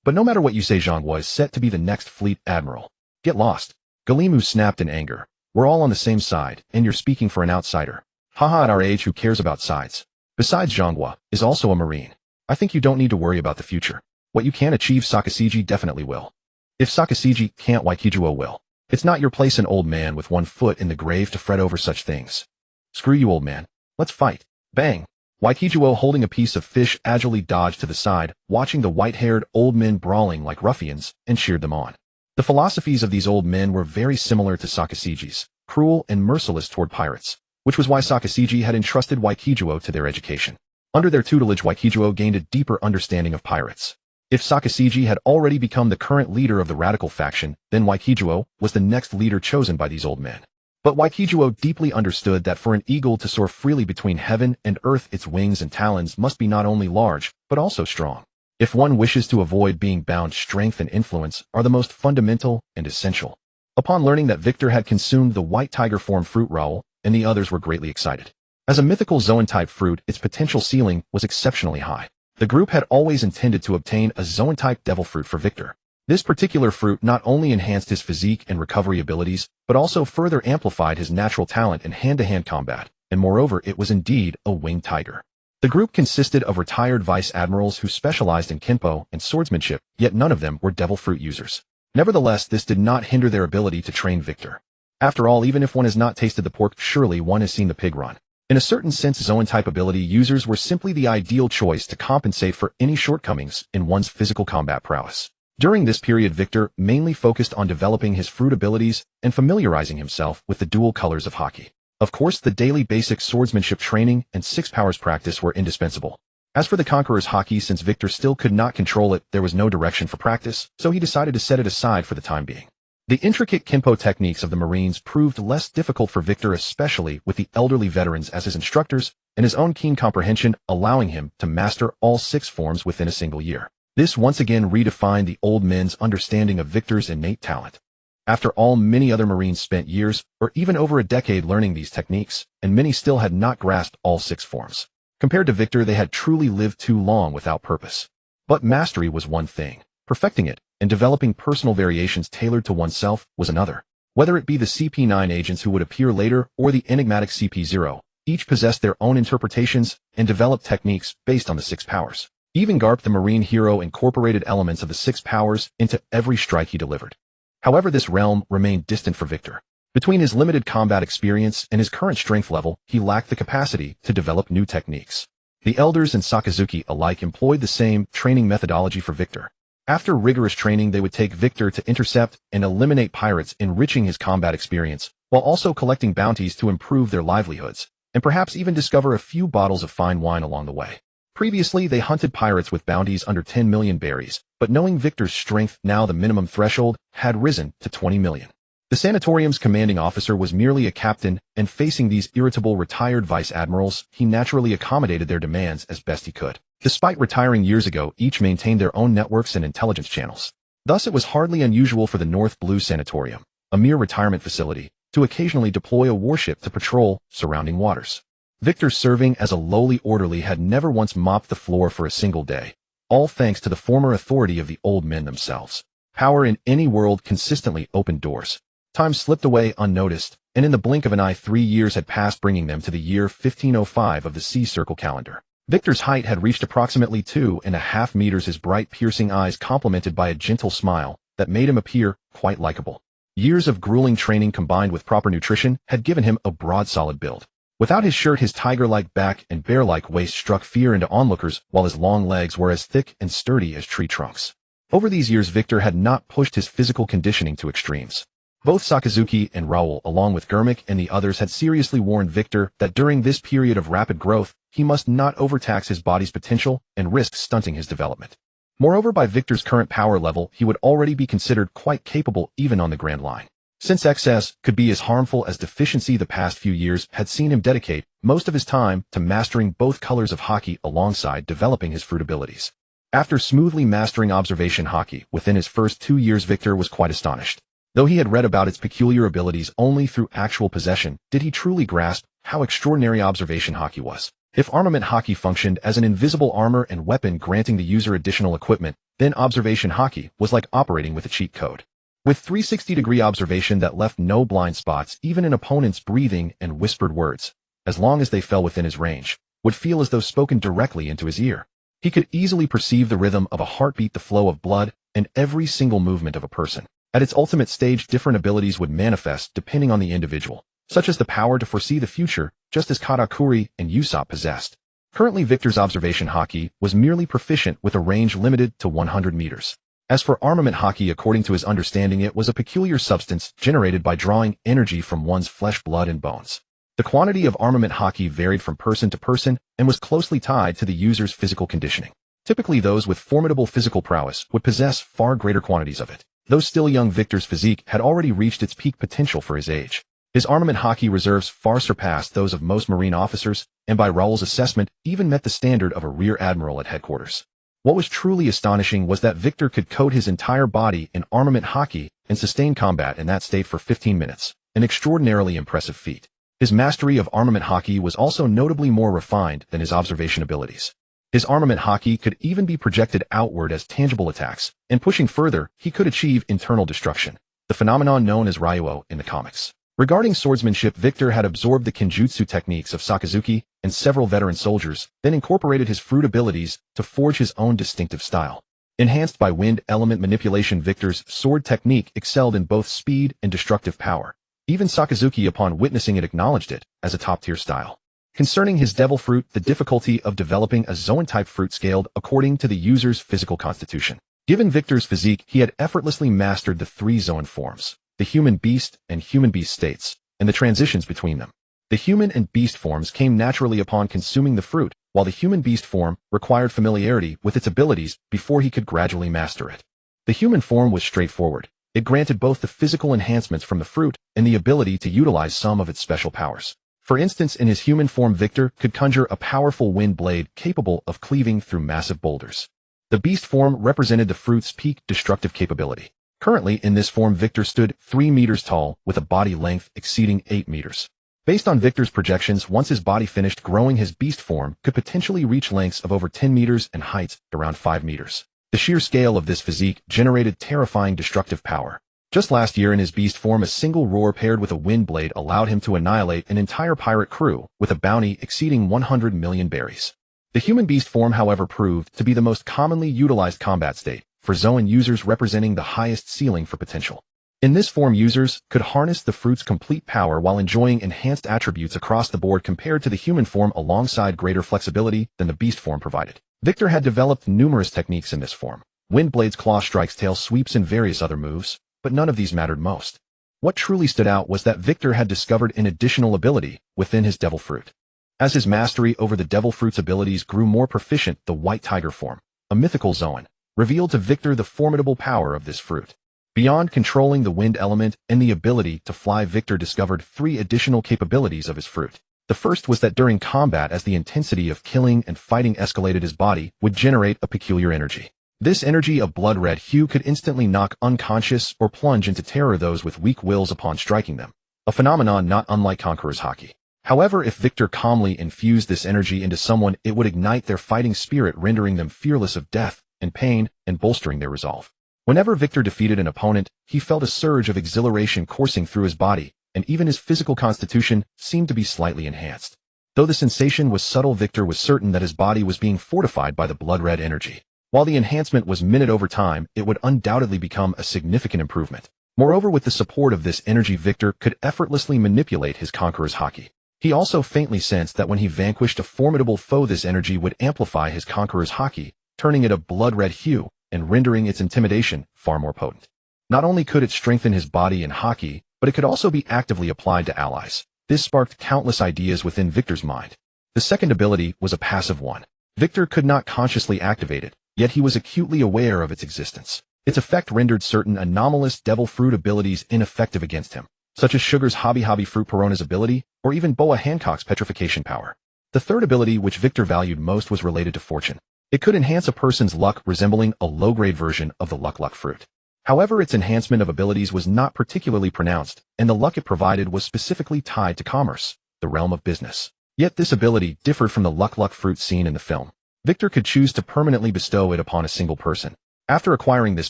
But no matter what you say, Zhanghua is set to be the next fleet admiral. Get lost." Galimu snapped in anger. "We're all on the same side, and you're speaking for an outsider. Haha, at our age, who cares about sides? Besides, Zhanghua is also a Marine. I think you don't need to worry about the future. What you can achieve, Sakazuki definitely will. If Sakazuki can't, Waikijuo will. It's not your place, an old man with one foot in the grave, to fret over such things. Screw you, old man. Let's fight." Bang! Waikijuo, holding a piece of fish, agilely dodged to the side, watching the white-haired old men brawling like ruffians, and cheered them on. The philosophies of these old men were very similar to Sakazuki's, cruel and merciless toward pirates, which was why Sakazuki had entrusted Waikijuo to their education. Under their tutelage, Waikijuo gained a deeper understanding of pirates. If Sakazuki had already become the current leader of the radical faction, then Waikijuo was the next leader chosen by these old men. But Waikijuo deeply understood that for an eagle to soar freely between heaven and earth, its wings and talons must be not only large, but also strong. If one wishes to avoid being bound, strength and influence are the most fundamental and essential. Upon learning that Victor had consumed the white tiger form fruit, Raoul and the others were greatly excited. As a mythical zoan-type fruit, its potential ceiling was exceptionally high. The group had always intended to obtain a zoan-type devil fruit for Victor. This particular fruit not only enhanced his physique and recovery abilities, but also further amplified his natural talent in hand-to-hand combat, and moreover it was indeed a winged tiger. The group consisted of retired vice admirals who specialized in kinpo and swordsmanship, yet none of them were devil fruit users. Nevertheless, this did not hinder their ability to train Victor. After all, even if one has not tasted the pork, surely one has seen the pig run. In a certain sense, zoan-type ability users were simply the ideal choice to compensate for any shortcomings in one's physical combat prowess. During this period, Victor mainly focused on developing his fruit abilities and familiarizing himself with the dual colors of Haki. Of course, the daily basic swordsmanship training and 6 powers practice were indispensable. As for the Conqueror's Haki, since Victor still could not control it, there was no direction for practice, so he decided to set it aside for the time being. The intricate kinpo techniques of the Marines proved less difficult for Victor, especially with the elderly veterans as his instructors, and his own keen comprehension allowing him to master all 6 forms within a single year. This once again redefined the old men's understanding of Victor's innate talent. After all, many other Marines spent years, or even over a decade learning these techniques, and many still had not grasped all 6 forms. Compared to Victor, they had truly lived too long without purpose. But mastery was one thing. Perfecting it, and developing personal variations tailored to oneself was another. Whether it be the CP9 agents who would appear later or the enigmatic CP0, each possessed their own interpretations and developed techniques based on the 6 powers. Even Garp, the Marine hero, incorporated elements of the 6 powers into every strike he delivered. However, this realm remained distant for Victor. Between his limited combat experience and his current strength level, he lacked the capacity to develop new techniques. The Elders and Sakazuki alike employed the same training methodology for Victor. After rigorous training, they would take Victor to intercept and eliminate pirates, enriching his combat experience, while also collecting bounties to improve their livelihoods, and perhaps even discover a few bottles of fine wine along the way. Previously, they hunted pirates with bounties under 10 million berries, but knowing Victor's strength, now the minimum threshold had risen to 20 million. The sanatorium's commanding officer was merely a captain, and facing these irritable retired vice admirals, he naturally accommodated their demands as best he could. Despite retiring years ago, each maintained their own networks and intelligence channels. Thus, it was hardly unusual for the North Blue Sanatorium, a mere retirement facility, to occasionally deploy a warship to patrol surrounding waters. Victor, serving as a lowly orderly, had never once mopped the floor for a single day, all thanks to the former authority of the old men themselves. Power in any world consistently opened doors. Time slipped away unnoticed, and in the blink of an eye 3 years had passed, bringing them to the year 1505 of the Sea Circle calendar. Victor's height had reached approximately 2.5 meters, his bright piercing eyes complemented by a gentle smile that made him appear quite likable. Years of grueling training combined with proper nutrition had given him a broad, solid build. Without his shirt, his tiger-like back and bear-like waist struck fear into onlookers, while his long legs were as thick and sturdy as tree trunks. Over these years, Victor had not pushed his physical conditioning to extremes. Both Sakazuki and Raoul, along with Gurmuk and the others, had seriously warned Victor that during this period of rapid growth, he must not overtax his body's potential and risk stunting his development. Moreover, by Victor's current power level, he would already be considered quite capable even on the Grand Line. Since excess could be as harmful as deficiency, the past few years had seen him dedicate most of his time to mastering both colors of Haki alongside developing his fruit abilities. After smoothly mastering observation Haki within his first 2 years, Victor was quite astonished. Though he had read about its peculiar abilities only through actual possession, did he truly grasp how extraordinary observation Haki was? If armament Haki functioned as an invisible armor and weapon granting the user additional equipment, then observation Haki was like operating with a cheat code. With 360-degree observation that left no blind spots, even an opponent's breathing and whispered words, as long as they fell within his range, would feel as though spoken directly into his ear. He could easily perceive the rhythm of a heartbeat, the flow of blood, and every single movement of a person. At its ultimate stage, different abilities would manifest depending on the individual, such as the power to foresee the future, just as Katakuri and Usopp possessed. Currently, Victor's observation Haki was merely proficient with a range limited to 100 meters. As for armament Haki, according to his understanding, it was a peculiar substance generated by drawing energy from one's flesh, blood, and bones. The quantity of armament Haki varied from person to person and was closely tied to the user's physical conditioning. Typically, those with formidable physical prowess would possess far greater quantities of it. Though still young, Victor's physique had already reached its peak potential for his age. His armament Haki reserves far surpassed those of most Marine officers, and by Raoul's assessment, even met the standard of a rear admiral at headquarters. What was truly astonishing was that Victor could coat his entire body in armament Haki and sustain combat in that state for 15 minutes, an extraordinarily impressive feat. His mastery of armament Haki was also notably more refined than his observation abilities. His armament Haki could even be projected outward as tangible attacks, and pushing further, he could achieve internal destruction, the phenomenon known as Ryuo in the comics. Regarding swordsmanship, Victor had absorbed the kenjutsu techniques of Sakazuki and several veteran soldiers, then incorporated his fruit abilities to forge his own distinctive style. Enhanced by wind element manipulation, Victor's sword technique excelled in both speed and destructive power. Even Sakazuki, upon witnessing it, acknowledged it as a top-tier style. Concerning his devil fruit, the difficulty of developing a Zoan-type fruit scaled according to the user's physical constitution. Given Victor's physique, he had effortlessly mastered the three Zoan forms, the human beast and human beast states, and the transitions between them. The human and beast forms came naturally upon consuming the fruit, while the human beast form required familiarity with its abilities before he could gradually master it. The human form was straightforward. It granted both the physical enhancements from the fruit and the ability to utilize some of its special powers. For instance, in his human form, Victor could conjure a powerful wind blade capable of cleaving through massive boulders. The beast form represented the fruit's peak destructive capability. Currently, in this form, Victor stood 3 meters tall with a body length exceeding 8 meters. Based on Victor's projections, once his body finished growing, his beast form could potentially reach lengths of over 10 meters and heights around 5 meters. The sheer scale of this physique generated terrifying destructive power. Just last year, in his beast form, a single roar paired with a wind blade allowed him to annihilate an entire pirate crew with a bounty exceeding 100 million berries. The human beast form, however, proved to be the most commonly utilized combat state, for Zoan users representing the highest ceiling for potential. In this form, users could harness the fruit's complete power while enjoying enhanced attributes across the board compared to the human form, alongside greater flexibility than the beast form provided. Victor had developed numerous techniques in this form: wind blades, claw strikes, tail sweeps, and various other moves, but none of these mattered most. What truly stood out was that Victor had discovered an additional ability within his devil fruit. As his mastery over the devil fruit's abilities grew more proficient, the white tiger form, a mythical Zoan, revealed to Victor the formidable power of this fruit. Beyond controlling the wind element and the ability to fly, Victor discovered 3 additional capabilities of his fruit. The first was that during combat, as the intensity of killing and fighting escalated, his body would generate a peculiar energy. This energy, of blood-red hue, could instantly knock unconscious or plunge into terror those with weak wills upon striking them, a phenomenon not unlike Conqueror's Haki. However, if Victor calmly infused this energy into someone, it would ignite their fighting spirit, rendering them fearless of death and pain and bolstering their resolve. Whenever Victor defeated an opponent, he felt a surge of exhilaration coursing through his body, and even his physical constitution seemed to be slightly enhanced. Though the sensation was subtle, Victor was certain that his body was being fortified by the blood-red energy. While the enhancement was minute over time, it would undoubtedly become a significant improvement. Moreover, with the support of this energy, Victor could effortlessly manipulate his Conqueror's Haki. He also faintly sensed that when he vanquished a formidable foe, this energy would amplify his Conqueror's Haki, turning it a blood-red hue and rendering its intimidation far more potent. Not only could it strengthen his body and Haki, but it could also be actively applied to allies. This sparked countless ideas within Victor's mind. The second ability was a passive one. Victor could not consciously activate it, yet he was acutely aware of its existence. Its effect rendered certain anomalous devil fruit abilities ineffective against him, such as Sugar's Hobby Fruit Perona's ability, or even Boa Hancock's petrification power. The third ability, which Victor valued most, was related to fortune. It could enhance a person's luck, resembling a low-grade version of the Luck fruit. However, its enhancement of abilities was not particularly pronounced, and the luck it provided was specifically tied to commerce, the realm of business. Yet this ability differed from the Luck fruit seen in the film. Victor could choose to permanently bestow it upon a single person. After acquiring this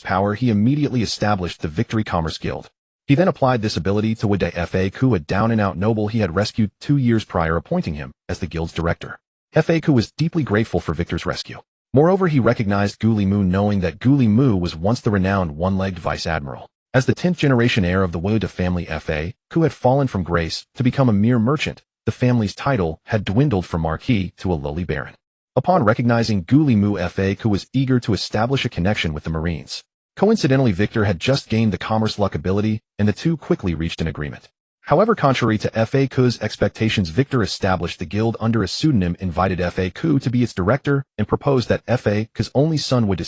power, he immediately established the Victory Commerce Guild. He then applied this ability to Wade Faku, a down-and-out noble he had rescued 2 years prior, appointing him as the guild's director. Faku was deeply grateful for Victor's rescue. Moreover, he recognized Guli Mu, knowing that Guli Mu was once the renowned one-legged vice admiral. As the 10th generation heir of the Wade family, Faku had fallen from grace to become a mere merchant. The family's title had dwindled from marquis to a lowly baron. Upon recognizing Guli Mu, Faku was eager to establish a connection with the Marines. Coincidentally, Victor had just gained the commerce luck ability, and the two quickly reached an agreement. However, contrary to Faku's expectations, Victor established the guild under a pseudonym, invited Faku to be its director, and proposed that Faku's only son would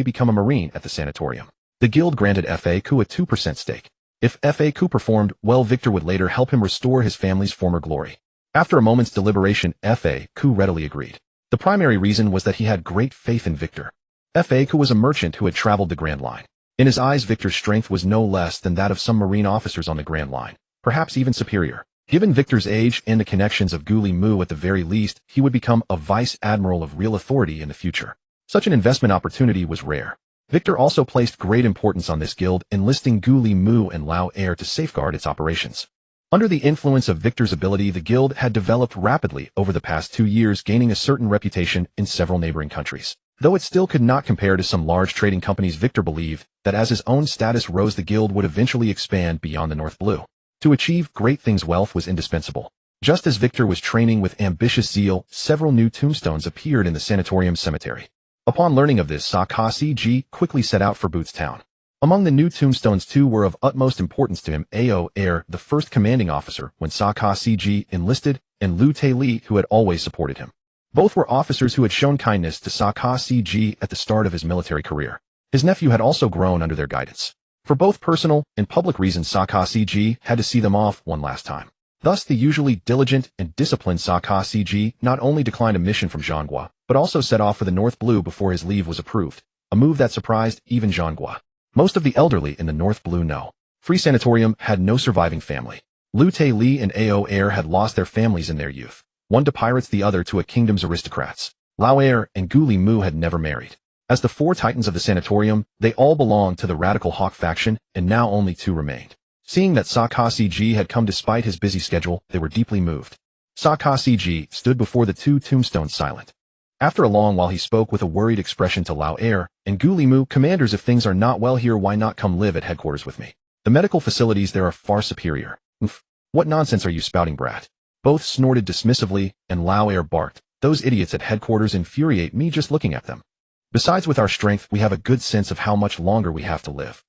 become a Marine at the sanatorium. The guild granted Faku a 2% stake. If Faku performed well, Victor would later help him restore his family's former glory. After a moment's deliberation, Faku readily agreed. The primary reason was that he had great faith in Victor. Faku was a merchant who had traveled the Grand Line. In his eyes, Victor's strength was no less than that of some Marine officers on the Grand Line, perhaps even superior. Given Victor's age and the connections of Gu Li Mu at the very least, he would become a vice admiral of real authority in the future. Such an investment opportunity was rare. Victor also placed great importance on this guild, enlisting Gu Li Mu and Lao Er to safeguard its operations. Under the influence of Victor's ability, the guild had developed rapidly over the past 2 years, gaining a certain reputation in several neighboring countries. Though it still could not compare to some large trading companies, Victor believed that as his own status rose, the guild would eventually expand beyond the North Blue. To achieve great things, wealth was indispensable. Just as Victor was training with ambitious zeal, several new tombstones appeared in the sanatorium cemetery. Upon learning of this, Sakazuki quickly set out for Boots Town. Among the new tombstones, 2 were of utmost importance to him: Ao Er, the first commanding officer when Sakazuki enlisted, and Liu Li, who had always supported him. Both were officers who had shown kindness to Sakazuki at the start of his military career. His nephew had also grown under their guidance. For both personal and public reasons, Sakazuki had to see them off one last time. Thus, the usually diligent and disciplined Sakazuki not only declined a mission from Zhonghua, but also set off for the North Blue before his leave was approved, a move that surprised even Zhonghua. Most of the elderly in the North Blue know. Free Sanatorium had no surviving family. Liu Li and Ao Er had lost their families in their youth, one to pirates, the other to a kingdom's aristocrats. Lao Er and Gu Li Mu had never married. As the 4 titans of the sanatorium, they all belonged to the radical Hawk faction, and now only 2 remained. Seeing that Sakazuki had come despite his busy schedule, they were deeply moved. Sakazuki stood before the 2 tombstones silent. After a long while, he spoke with a worried expression to Lao Er and Gu Li Mu. "Commanders, if things are not well here, why not come live at headquarters with me? The medical facilities there are far superior." "Oof. What nonsense are you spouting, brat?" Both snorted dismissively, and Lao Er barked, "Those idiots at headquarters infuriate me just looking at them. Besides, with our strength, we have a good sense of how much longer we have to live.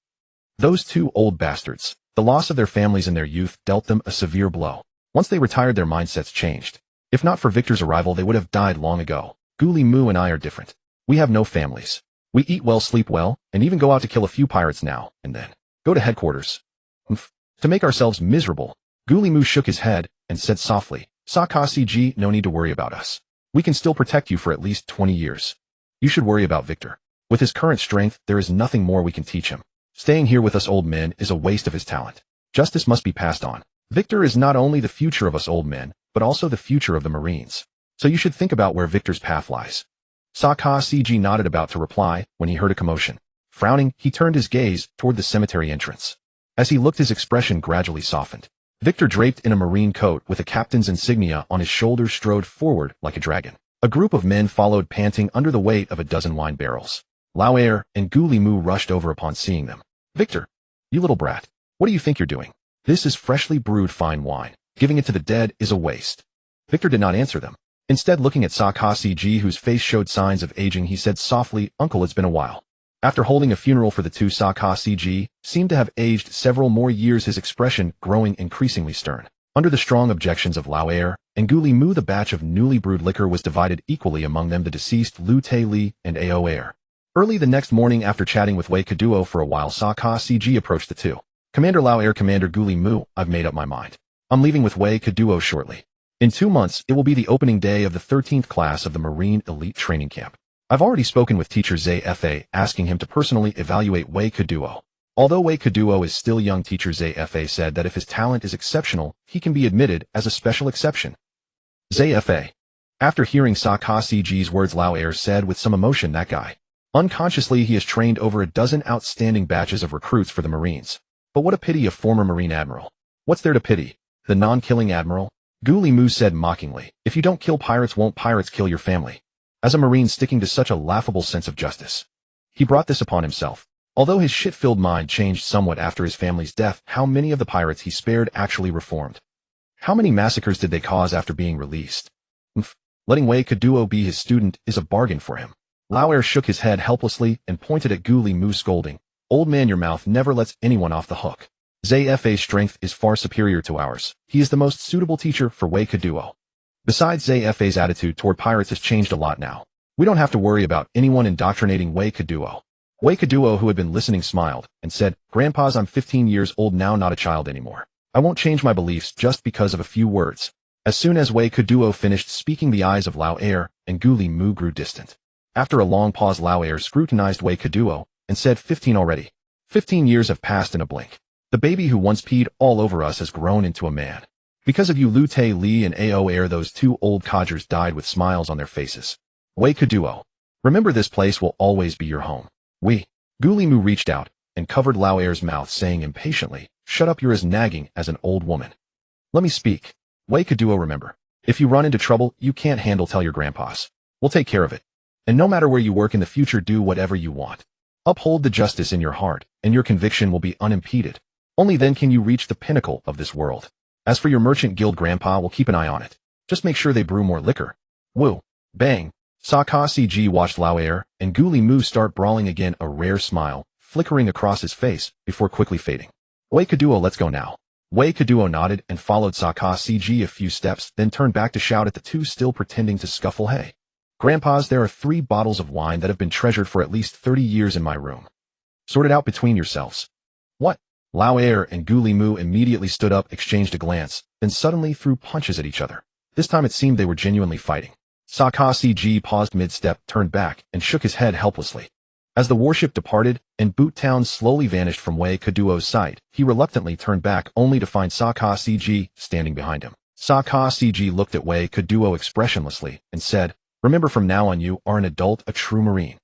Those 2 old bastards, the loss of their families in their youth dealt them a severe blow. Once they retired, their mindsets changed. If not for Victor's arrival, they would have died long ago. Gu Li Mu and I are different. We have no families. We eat well, sleep well, and even go out to kill a few pirates now and then. Go to headquarters. To make ourselves miserable." Gu Li Mu shook his head and said softly, "Sakazuki, no need to worry about us. We can still protect you for at least 20 years. You should worry about Victor. With his current strength, there is nothing more we can teach him. Staying here with us old men is a waste of his talent. Justice must be passed on. Victor is not only the future of us old men, but also the future of the Marines. So you should think about where Victor's path lies." Sakazuki nodded, about to reply, when he heard a commotion. Frowning, he turned his gaze toward the cemetery entrance. As he looked, his expression gradually softened. Victor, draped in a marine coat with a captain's insignia on his shoulders, strode forward like a dragon. A group of men followed, panting under the weight of a dozen wine barrels. Lao Er and Gu Li Mu rushed over upon seeing them. "Victor, you little brat, what do you think you're doing? This is freshly brewed fine wine. Giving it to the dead is a waste." Victor did not answer them. Instead, looking at Sakazuki, whose face showed signs of aging, he said softly, "Uncle, it's been a while." After holding a funeral for the 2, Sakazuki seemed to have aged several more years, his expression growing increasingly stern. Under the strong objections of Lao Er and Gu Li Mu, the batch of newly brewed liquor was divided equally among them, the deceased Liu Li and Ao Er. Early the next morning, after chatting with Wei Kaduo for a while, Sakazuki approached the 2. "Commander Lao Er, Commander Gu Li Mu, I've made up my mind. I'm leaving with Wei Kaduo shortly. In 2 months, it will be the opening day of the 13th class of the Marine Elite Training Camp. I've already spoken with teacher ZFA, asking him to personally evaluate Wei Kaduo. Although Wei Kaduo is still young, teacher ZFA said that if his talent is exceptional, he can be admitted as a special exception." ZFA. After hearing Sakazuki's words, Lao Er said with some emotion, "That guy. Unconsciously, he has trained over a dozen outstanding batches of recruits for the Marines. But what a pity, a former Marine admiral. What's there to pity? The non-killing admiral?" Gu Li Mu said mockingly, "If you don't kill pirates, won't pirates kill your family?" As a Marine sticking to such a laughable sense of justice. He brought this upon himself. Although his shit-filled mind changed somewhat after his family's death, how many of the pirates he spared actually reformed? How many massacres did they cause after being released? Letting Wei Kaduo be his student is a bargain for him. Lao Er shook his head helplessly and pointed at Gu Li Mu, scolding, "Old man, your mouth never lets anyone off the hook. ZFA's strength is far superior to ours. He is the most suitable teacher for Wei Kaduo. Besides, ZFA's attitude toward pirates has changed a lot now. We don't have to worry about anyone indoctrinating Wei Kaduo." Wei Kaduo, who had been listening, smiled and said, "Grandpa's, I'm 15 years old now, not a child anymore. I won't change my beliefs just because of a few words." As soon as Wei Kaduo finished speaking, the eyes of Lao Er and Gu Li Mu grew distant. After a long pause, Lao Er scrutinized Wei Kaduo and said, 15 already. 15 years have passed in a blink. The baby who once peed all over us has grown into a man. Because of you, Lu Te Li and Ao Air, those two old codgers died with smiles on their faces. Wei Kaduo. Remember, this place will always be your home. Gulimu reached out and covered Lao Air's mouth, saying impatiently, shut up, you're as nagging as an old woman. Let me speak. Wei Kaduo, remember, if you run into trouble you can't handle, tell your grandpas. We'll take care of it. And no matter where you work in the future, do whatever you want. Uphold the justice in your heart, and your conviction will be unimpeded. Only then can you reach the pinnacle of this world. As for your merchant guild, grandpa will keep an eye on it. Just make sure they brew more liquor. Woo. Bang. Sakazuki watched Lao Air and Gulimu start brawling again, a rare smile flickering across his face before quickly fading. Wei Kaduo, let's go now. Wei Kaduo nodded and followed Sakazuki a few steps, then turned back to shout at the two still pretending to scuffle. Hey, grandpas, there are 3 bottles of wine that have been treasured for at least 30 years in my room. Sort it out between yourselves. What? Lao Air and Gulimu immediately stood up, exchanged a glance, then suddenly threw punches at each other. This time it seemed they were genuinely fighting. Sakazuki paused mid-step, turned back, and shook his head helplessly. As the warship departed and Boot Town slowly vanished from Wei Kaduo's sight, he reluctantly turned back only to find Sakazuki standing behind him. Sakazuki looked at Wei Kaduo expressionlessly and said, remember, from now on you are an adult, a true marine.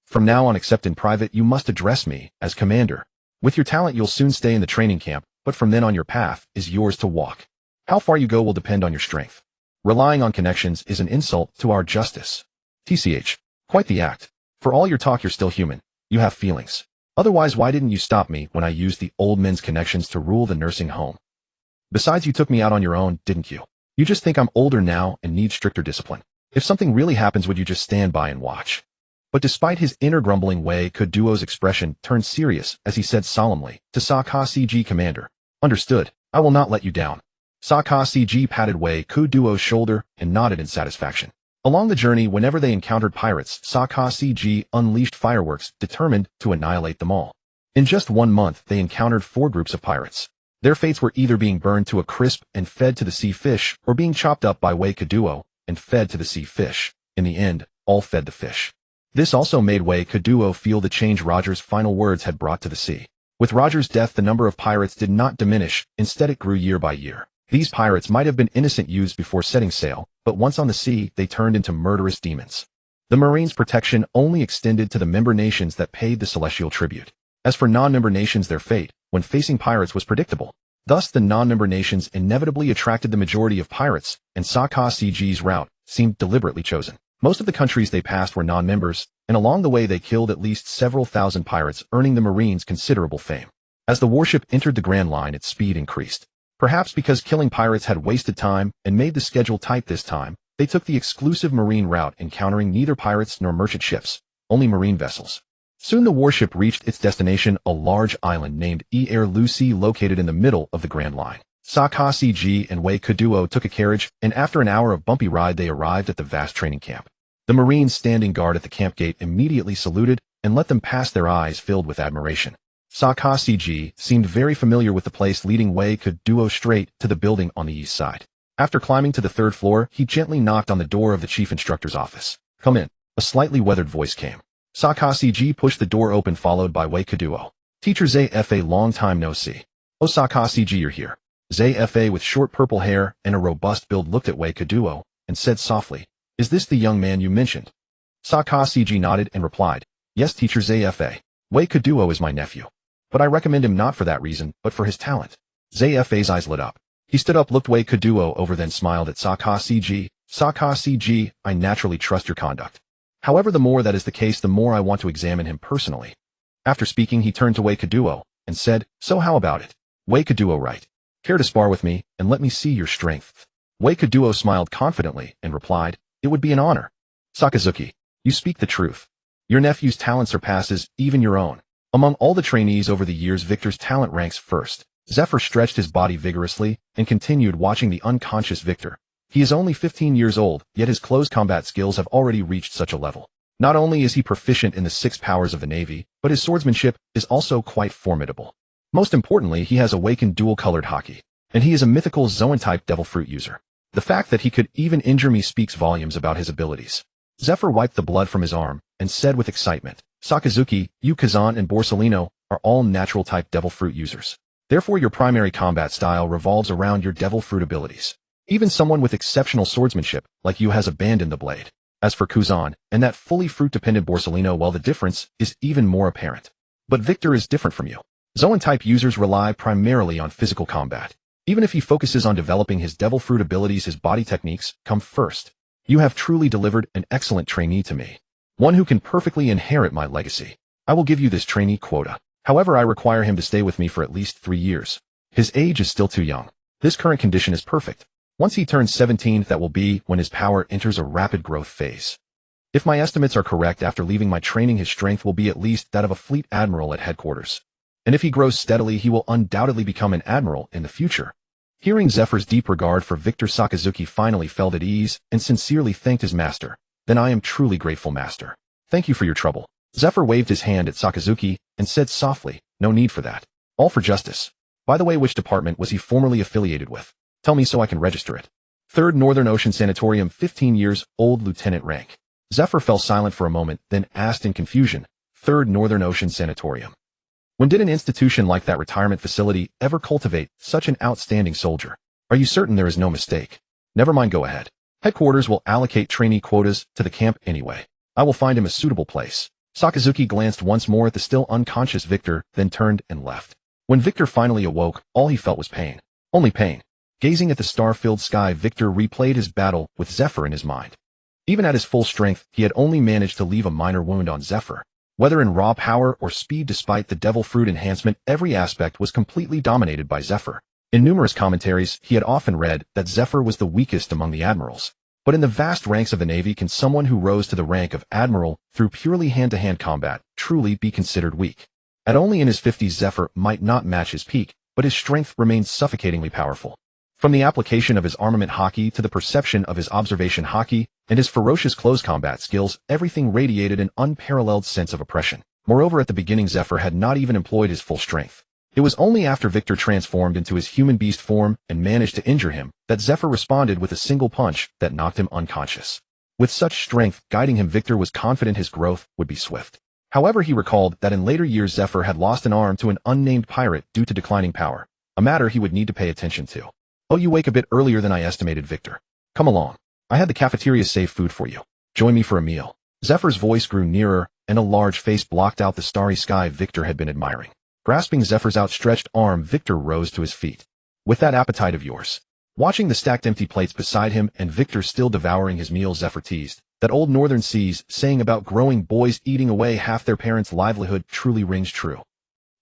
From now on, except in private, you must address me as commander. With your talent you'll soon stay in the training camp, but from then on your path is yours to walk. How far you go will depend on your strength. Relying on connections is an insult to our justice. TCH. Quite the act. For all your talk, you're still human. You have feelings. Otherwise, why didn't you stop me when I used the old men's connections to rule the nursing home? Besides, you took me out on your own, didn't you? You just think I'm older now and need stricter discipline. If something really happens, would you just stand by and watch? But despite his inner grumbling, Wei Kaduo's expression turned serious as he said solemnly to Sakazuki, commander. Understood. I will not let you down. Sakazuki patted Wei Kaduo's shoulder and nodded in satisfaction. Along the journey, whenever they encountered pirates, Sakazuki unleashed fireworks, determined to annihilate them all. In just 1 month, they encountered 4 groups of pirates. Their fates were either being burned to a crisp and fed to the sea fish, or being chopped up by Wei Kaduo and fed to the sea fish. In the end, all fed the fish. This also made Wei Kaduo feel the change Roger's final words had brought to the sea. With Roger's death, the number of pirates did not diminish, instead it grew year by year. These pirates might have been innocent youths before setting sail, but once on the sea, they turned into murderous demons. The Marines' protection only extended to the member nations that paid the celestial tribute. As for non-member nations, their fate, when facing pirates, was predictable. Thus, the non-member nations inevitably attracted the majority of pirates, and Sakazuki's route seemed deliberately chosen. Most of the countries they passed were non-members, and along the way they killed at least several thousand pirates, earning the Marines considerable fame. As the warship entered the Grand Line, its speed increased. Perhaps because killing pirates had wasted time and made the schedule tight this time, they took the exclusive marine route, encountering neither pirates nor merchant ships, only marine vessels. Soon the warship reached its destination, a large island named Air Lucy, located in the middle of the Grand Line. Sakazuki and Wei Kaduo took a carriage, and after an hour of bumpy ride they arrived at the vast training camp. The Marines standing guard at the camp gate immediately saluted and let them pass, their eyes filled with admiration. Sakazuki seemed very familiar with the place, leading Wei Kaduo straight to the building on the east side. After climbing to the 3rd floor, he gently knocked on the door of the chief instructor's office. Come in. A slightly weathered voice came. Sakazuki pushed the door open, followed by Wei Kaduo. Teacher ZFA, long time no see. Oh, Sakazuki, you're here. ZFA, with short purple hair and a robust build, looked at Wei Kaduo and said softly, is this the young man you mentioned? Sakazuki nodded and replied, yes, Teacher ZFA. Wei Kaduo is my nephew. But I recommend him not for that reason, but for his talent. ZFA's eyes lit up. He stood up, looked Wei Kaduo over, then smiled at Sakazuki. Sakazuki, I naturally trust your conduct. However, the more that is the case, the more I want to examine him personally. After speaking, he turned to Wei Kaduo and said, so how about it? Wei Kaduo, right? Care to spar with me and let me see your strength? Wei Kaduo smiled confidently and replied, it would be an honor. Sakazuki, you speak the truth. Your nephew's talent surpasses even your own. Among all the trainees over the years, Victor's talent ranks first. Zephyr stretched his body vigorously and continued watching the unconscious Victor. He is only 15 years old, yet his close combat skills have already reached such a level. Not only is he proficient in the 6 powers of the Navy, but his swordsmanship is also quite formidable. Most importantly, he has awakened dual-colored Haki, and he is a mythical Zoan-type devil fruit user. The fact that he could even injure me speaks volumes about his abilities. Zephyr wiped the blood from his arm and said with excitement, Sakazuki, you, Kazan, and Borsellino are all natural-type devil fruit users. Therefore, your primary combat style revolves around your devil fruit abilities. Even someone with exceptional swordsmanship, like you, has abandoned the blade. As for Kuzan, and that fully fruit-dependent Borsellino, well, the difference is even more apparent. But Victor is different from you. Zoan-type users rely primarily on physical combat. Even if he focuses on developing his devil fruit abilities, his body techniques come first. You have truly delivered an excellent trainee to me. One who can perfectly inherit my legacy. I will give you this trainee quota. However, I require him to stay with me for at least 3 years. His age is still too young. This current condition is perfect. Once he turns 17, that will be when his power enters a rapid growth phase. If my estimates are correct, after leaving my training, his strength will be at least that of a fleet admiral at headquarters. And if he grows steadily, he will undoubtedly become an admiral in the future. Hearing Zephyr's deep regard for Victor, Sakazuki finally felt at ease and sincerely thanked his master. Then I am truly grateful, master. Thank you for your trouble. Zephyr waved his hand at Sakazuki and said softly, no need for that. All for justice. By the way, which department was he formerly affiliated with? Tell me so I can register it. 3rd Northern Ocean Sanatorium, 15 years old, lieutenant rank. Zephyr fell silent for a moment, then asked in confusion, 3rd Northern Ocean Sanatorium. When did an institution like that retirement facility ever cultivate such an outstanding soldier? Are you certain there is no mistake? Never mind, go ahead. Headquarters will allocate trainee quotas to the camp anyway. I will find him a suitable place. Sakazuki glanced once more at the still unconscious Victor, then turned and left. When Victor finally awoke, all he felt was pain. Only pain. Gazing at the star-filled sky, Victor replayed his battle with Zephyr in his mind. Even at his full strength, he had only managed to leave a minor wound on Zephyr. Whether in raw power or speed, despite the devil fruit enhancement, every aspect was completely dominated by Zephyr. In numerous commentaries, he had often read that Zephyr was the weakest among the admirals. But in the vast ranks of the Navy, can someone who rose to the rank of admiral through purely hand-to-hand combat truly be considered weak? At only in his 50s, Zephyr might not match his peak, but his strength remained suffocatingly powerful. From the application of his armament Haki to the perception of his observation Haki and his ferocious close combat skills, everything radiated an unparalleled sense of oppression. Moreover, at the beginning, Zephyr had not even employed his full strength. It was only after Victor transformed into his human beast form and managed to injure him that Zephyr responded with a single punch that knocked him unconscious. With such strength guiding him, Victor was confident his growth would be swift. However, he recalled that in later years Zephyr had lost an arm to an unnamed pirate due to declining power, a matter he would need to pay attention to. Oh, you wake a bit earlier than I estimated, Victor. Come along. I had the cafeteria save food for you. Join me for a meal. Zephyr's voice grew nearer, and a large face blocked out the starry sky Victor had been admiring. Grasping Zephyr's outstretched arm, Victor rose to his feet. With that appetite of yours. Watching the stacked empty plates beside him and Victor still devouring his meal, Zephyr teased. That old Northern Seas saying about growing boys eating away half their parents' livelihood truly rings true.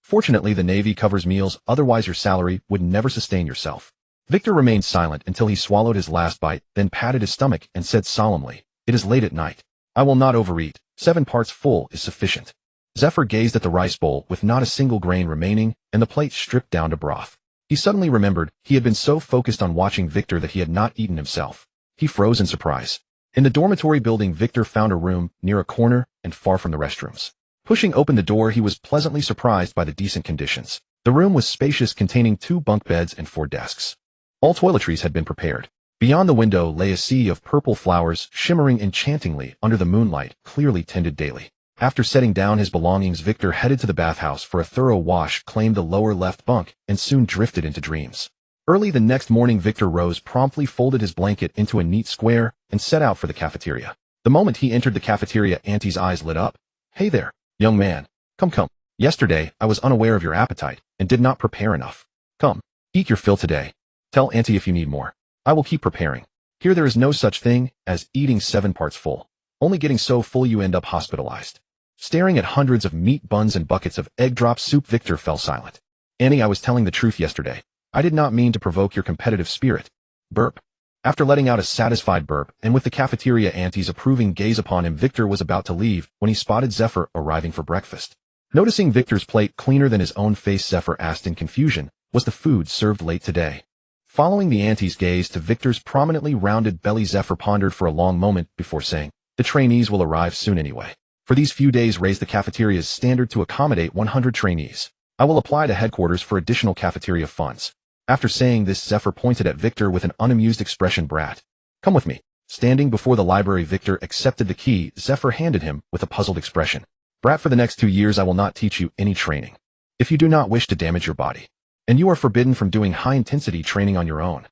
Fortunately, the Navy covers meals, otherwise your salary would never sustain yourself. Victor remained silent until he swallowed his last bite, then patted his stomach and said solemnly, it is late at night. I will not overeat. 7 parts full is sufficient. Zephyr gazed at the rice bowl with not a single grain remaining and the plate stripped down to broth. He suddenly remembered he had been so focused on watching Victor that he had not eaten himself. He froze in surprise. In the dormitory building, Victor found a room near a corner and far from the restrooms. Pushing open the door, he was pleasantly surprised by the decent conditions. The room was spacious, containing 2 bunk beds and 4 desks. All toiletries had been prepared. Beyond the window lay a sea of purple flowers shimmering enchantingly under the moonlight, clearly tended daily. After setting down his belongings, Victor headed to the bathhouse for a thorough wash, claimed the lower left bunk, and soon drifted into dreams. Early the next morning, Victor rose, promptly folded his blanket into a neat square, and set out for the cafeteria. The moment he entered the cafeteria, Auntie's eyes lit up. Hey there, young man. Come. Yesterday, I was unaware of your appetite, and did not prepare enough. Come, eat your fill today. Tell Auntie if you need more. I will keep preparing. Here there is no such thing as eating 7 parts full. Only getting so full you end up hospitalized. Staring at hundreds of meat buns and buckets of egg drop soup, Victor fell silent. Annie, I was telling the truth yesterday. I did not mean to provoke your competitive spirit. Burp. After letting out a satisfied burp, and with the cafeteria Auntie's approving gaze upon him, Victor was about to leave when he spotted Zephyr arriving for breakfast. Noticing Victor's plate cleaner than his own face, Zephyr asked in confusion, was the food served late today? Following the Auntie's gaze to Victor's prominently rounded belly, Zephyr pondered for a long moment before saying, the trainees will arrive soon anyway. For these few days, raise the cafeteria's standard to accommodate 100 trainees. I will apply to headquarters for additional cafeteria funds. After saying this, Zephyr pointed at Victor with an unamused expression. Brat. Come with me. Standing before the library, Victor accepted the key Zephyr handed him with a puzzled expression. Brat, for the next 2 years I will not teach you any training. If you do not wish to damage your body. and you are forbidden from doing high-intensity training on your own.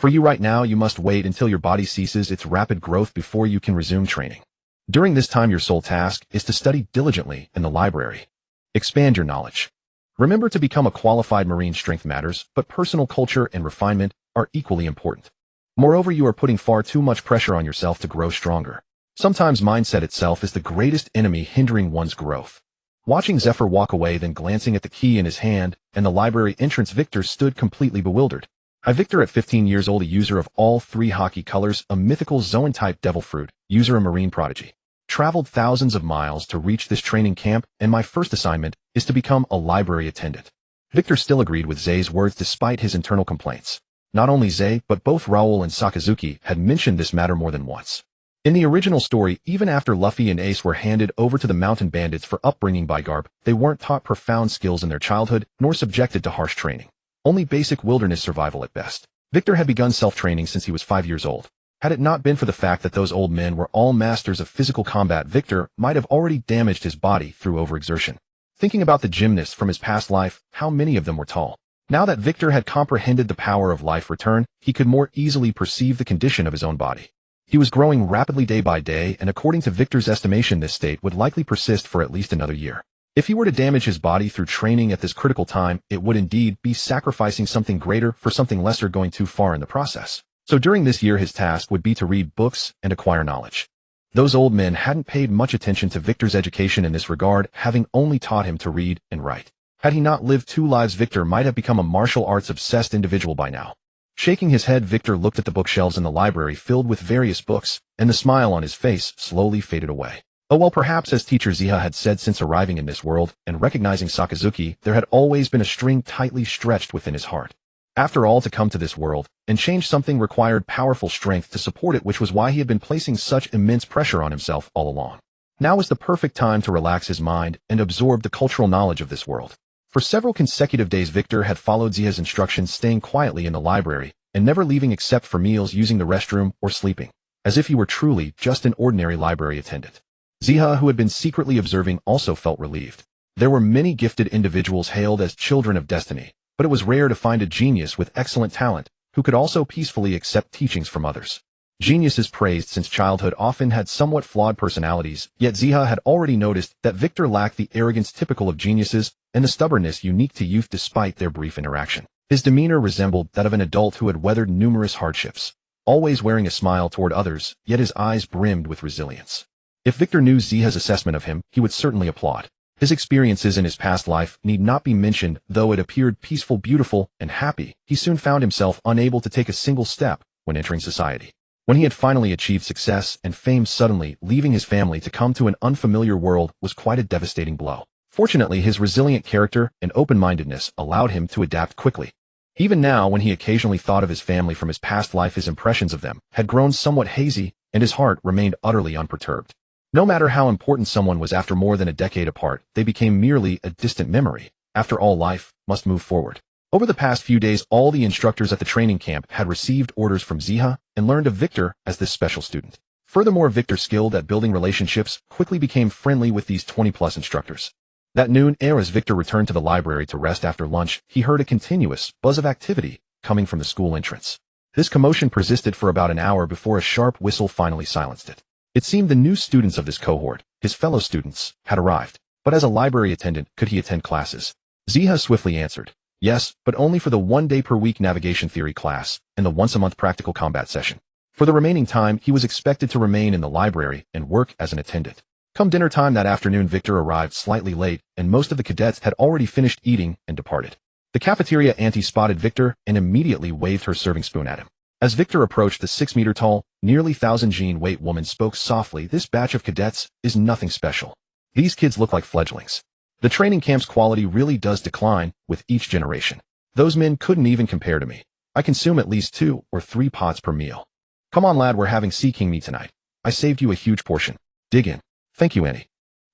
For you right now, you must wait until your body ceases its rapid growth before you can resume training. During this time, your sole task is to study diligently in the library. Expand your knowledge. Remember, to become a qualified marine, strength matters, but personal culture and refinement are equally important. Moreover, you are putting far too much pressure on yourself to grow stronger. Sometimes mindset itself is the greatest enemy hindering one's growth. Watching Zephyr walk away, then glancing at the key in his hand and the library entrance, Victor stood completely bewildered. Victor, at 15 years old, a user of all three Haki colors, a mythical Zoan-type devil fruit, user, a marine prodigy. Traveled thousands of miles to reach this training camp, and my first assignment is to become a library attendant. Victor still agreed with Zay's words despite his internal complaints. Not only Zay, but both Raoul and Sakazuki had mentioned this matter more than once. In the original story, even after Luffy and Ace were handed over to the mountain bandits for upbringing by Garp, they weren't taught profound skills in their childhood, nor subjected to harsh training. Only basic wilderness survival at best. Victor had begun self-training since he was 5 years old. Had it not been for the fact that those old men were all masters of physical combat, Victor might have already damaged his body through overexertion. Thinking about the gymnasts from his past life, how many of them were tall? Now that Victor had comprehended the power of life return, he could more easily perceive the condition of his own body. He was growing rapidly day by day, and according to Victor's estimation, this state would likely persist for at least another year. If he were to damage his body through training at this critical time, it would indeed be sacrificing something greater for something lesser, going too far in the process. So during this year, his task would be to read books and acquire knowledge. Those old men hadn't paid much attention to Victor's education in this regard, having only taught him to read and write. Had he not lived 2 lives, Victor might have become a martial arts-obsessed individual by now. Shaking his head, Victor looked at the bookshelves in the library filled with various books, and the smile on his face slowly faded away. Oh well, perhaps as teacher Ziha had said, since arriving in this world and recognizing Sakazuki, there had always been a string tightly stretched within his heart. After all, to come to this world and change something required powerful strength to support it, which was why he had been placing such immense pressure on himself all along. Now was the perfect time to relax his mind and absorb the cultural knowledge of this world. For several consecutive days, Victor had followed Ziha's instructions, staying quietly in the library and never leaving except for meals, using the restroom, or sleeping, as if he were truly just an ordinary library attendant. Ziha, who had been secretly observing, also felt relieved. There were many gifted individuals hailed as children of destiny, but it was rare to find a genius with excellent talent who could also peacefully accept teachings from others. Geniuses praised since childhood often had somewhat flawed personalities, yet Ziha had already noticed that Victor lacked the arrogance typical of geniuses and the stubbornness unique to youth despite their brief interaction. His demeanor resembled that of an adult who had weathered numerous hardships, always wearing a smile toward others, yet his eyes brimmed with resilience. If Victor knew Ziha's assessment of him, he would certainly applaud. His experiences in his past life need not be mentioned. Though it appeared peaceful, beautiful, and happy, he soon found himself unable to take a single step when entering society. When he had finally achieved success and fame, suddenly leaving his family to come to an unfamiliar world was quite a devastating blow. Fortunately, his resilient character and open-mindedness allowed him to adapt quickly. Even now, when he occasionally thought of his family from his past life, his impressions of them had grown somewhat hazy, and his heart remained utterly unperturbed. No matter how important someone was, after more than a decade apart, they became merely a distant memory. After all, life must move forward. Over the past few days, all the instructors at the training camp had received orders from Ziha and learned of Victor as this special student. Furthermore, Victor, skilled at building relationships, quickly became friendly with these 20-plus instructors. That noon, as Victor returned to the library to rest after lunch, he heard a continuous buzz of activity coming from the school entrance. This commotion persisted for about an hour before a sharp whistle finally silenced it. It seemed the new students of this cohort, his fellow students, had arrived. But as a library attendant, could he attend classes? Ziha swiftly answered, yes, but only for the 1-day-per-week navigation theory class and the once-a-month practical combat session. For the remaining time, he was expected to remain in the library and work as an attendant. Come dinner time that afternoon, Victor arrived slightly late, and most of the cadets had already finished eating and departed. The cafeteria auntie spotted Victor and immediately waved her serving spoon at him. As Victor approached, the 6-meter-tall, nearly 1,000-gene-weight woman spoke softly, "This batch of cadets is nothing special. These kids look like fledglings. The training camp's quality really does decline with each generation. Those men couldn't even compare to me. I consume at least 2 or 3 pots per meal. Come on, lad, we're having sea king meat tonight. I saved you a huge portion. Dig in." "Thank you, Annie."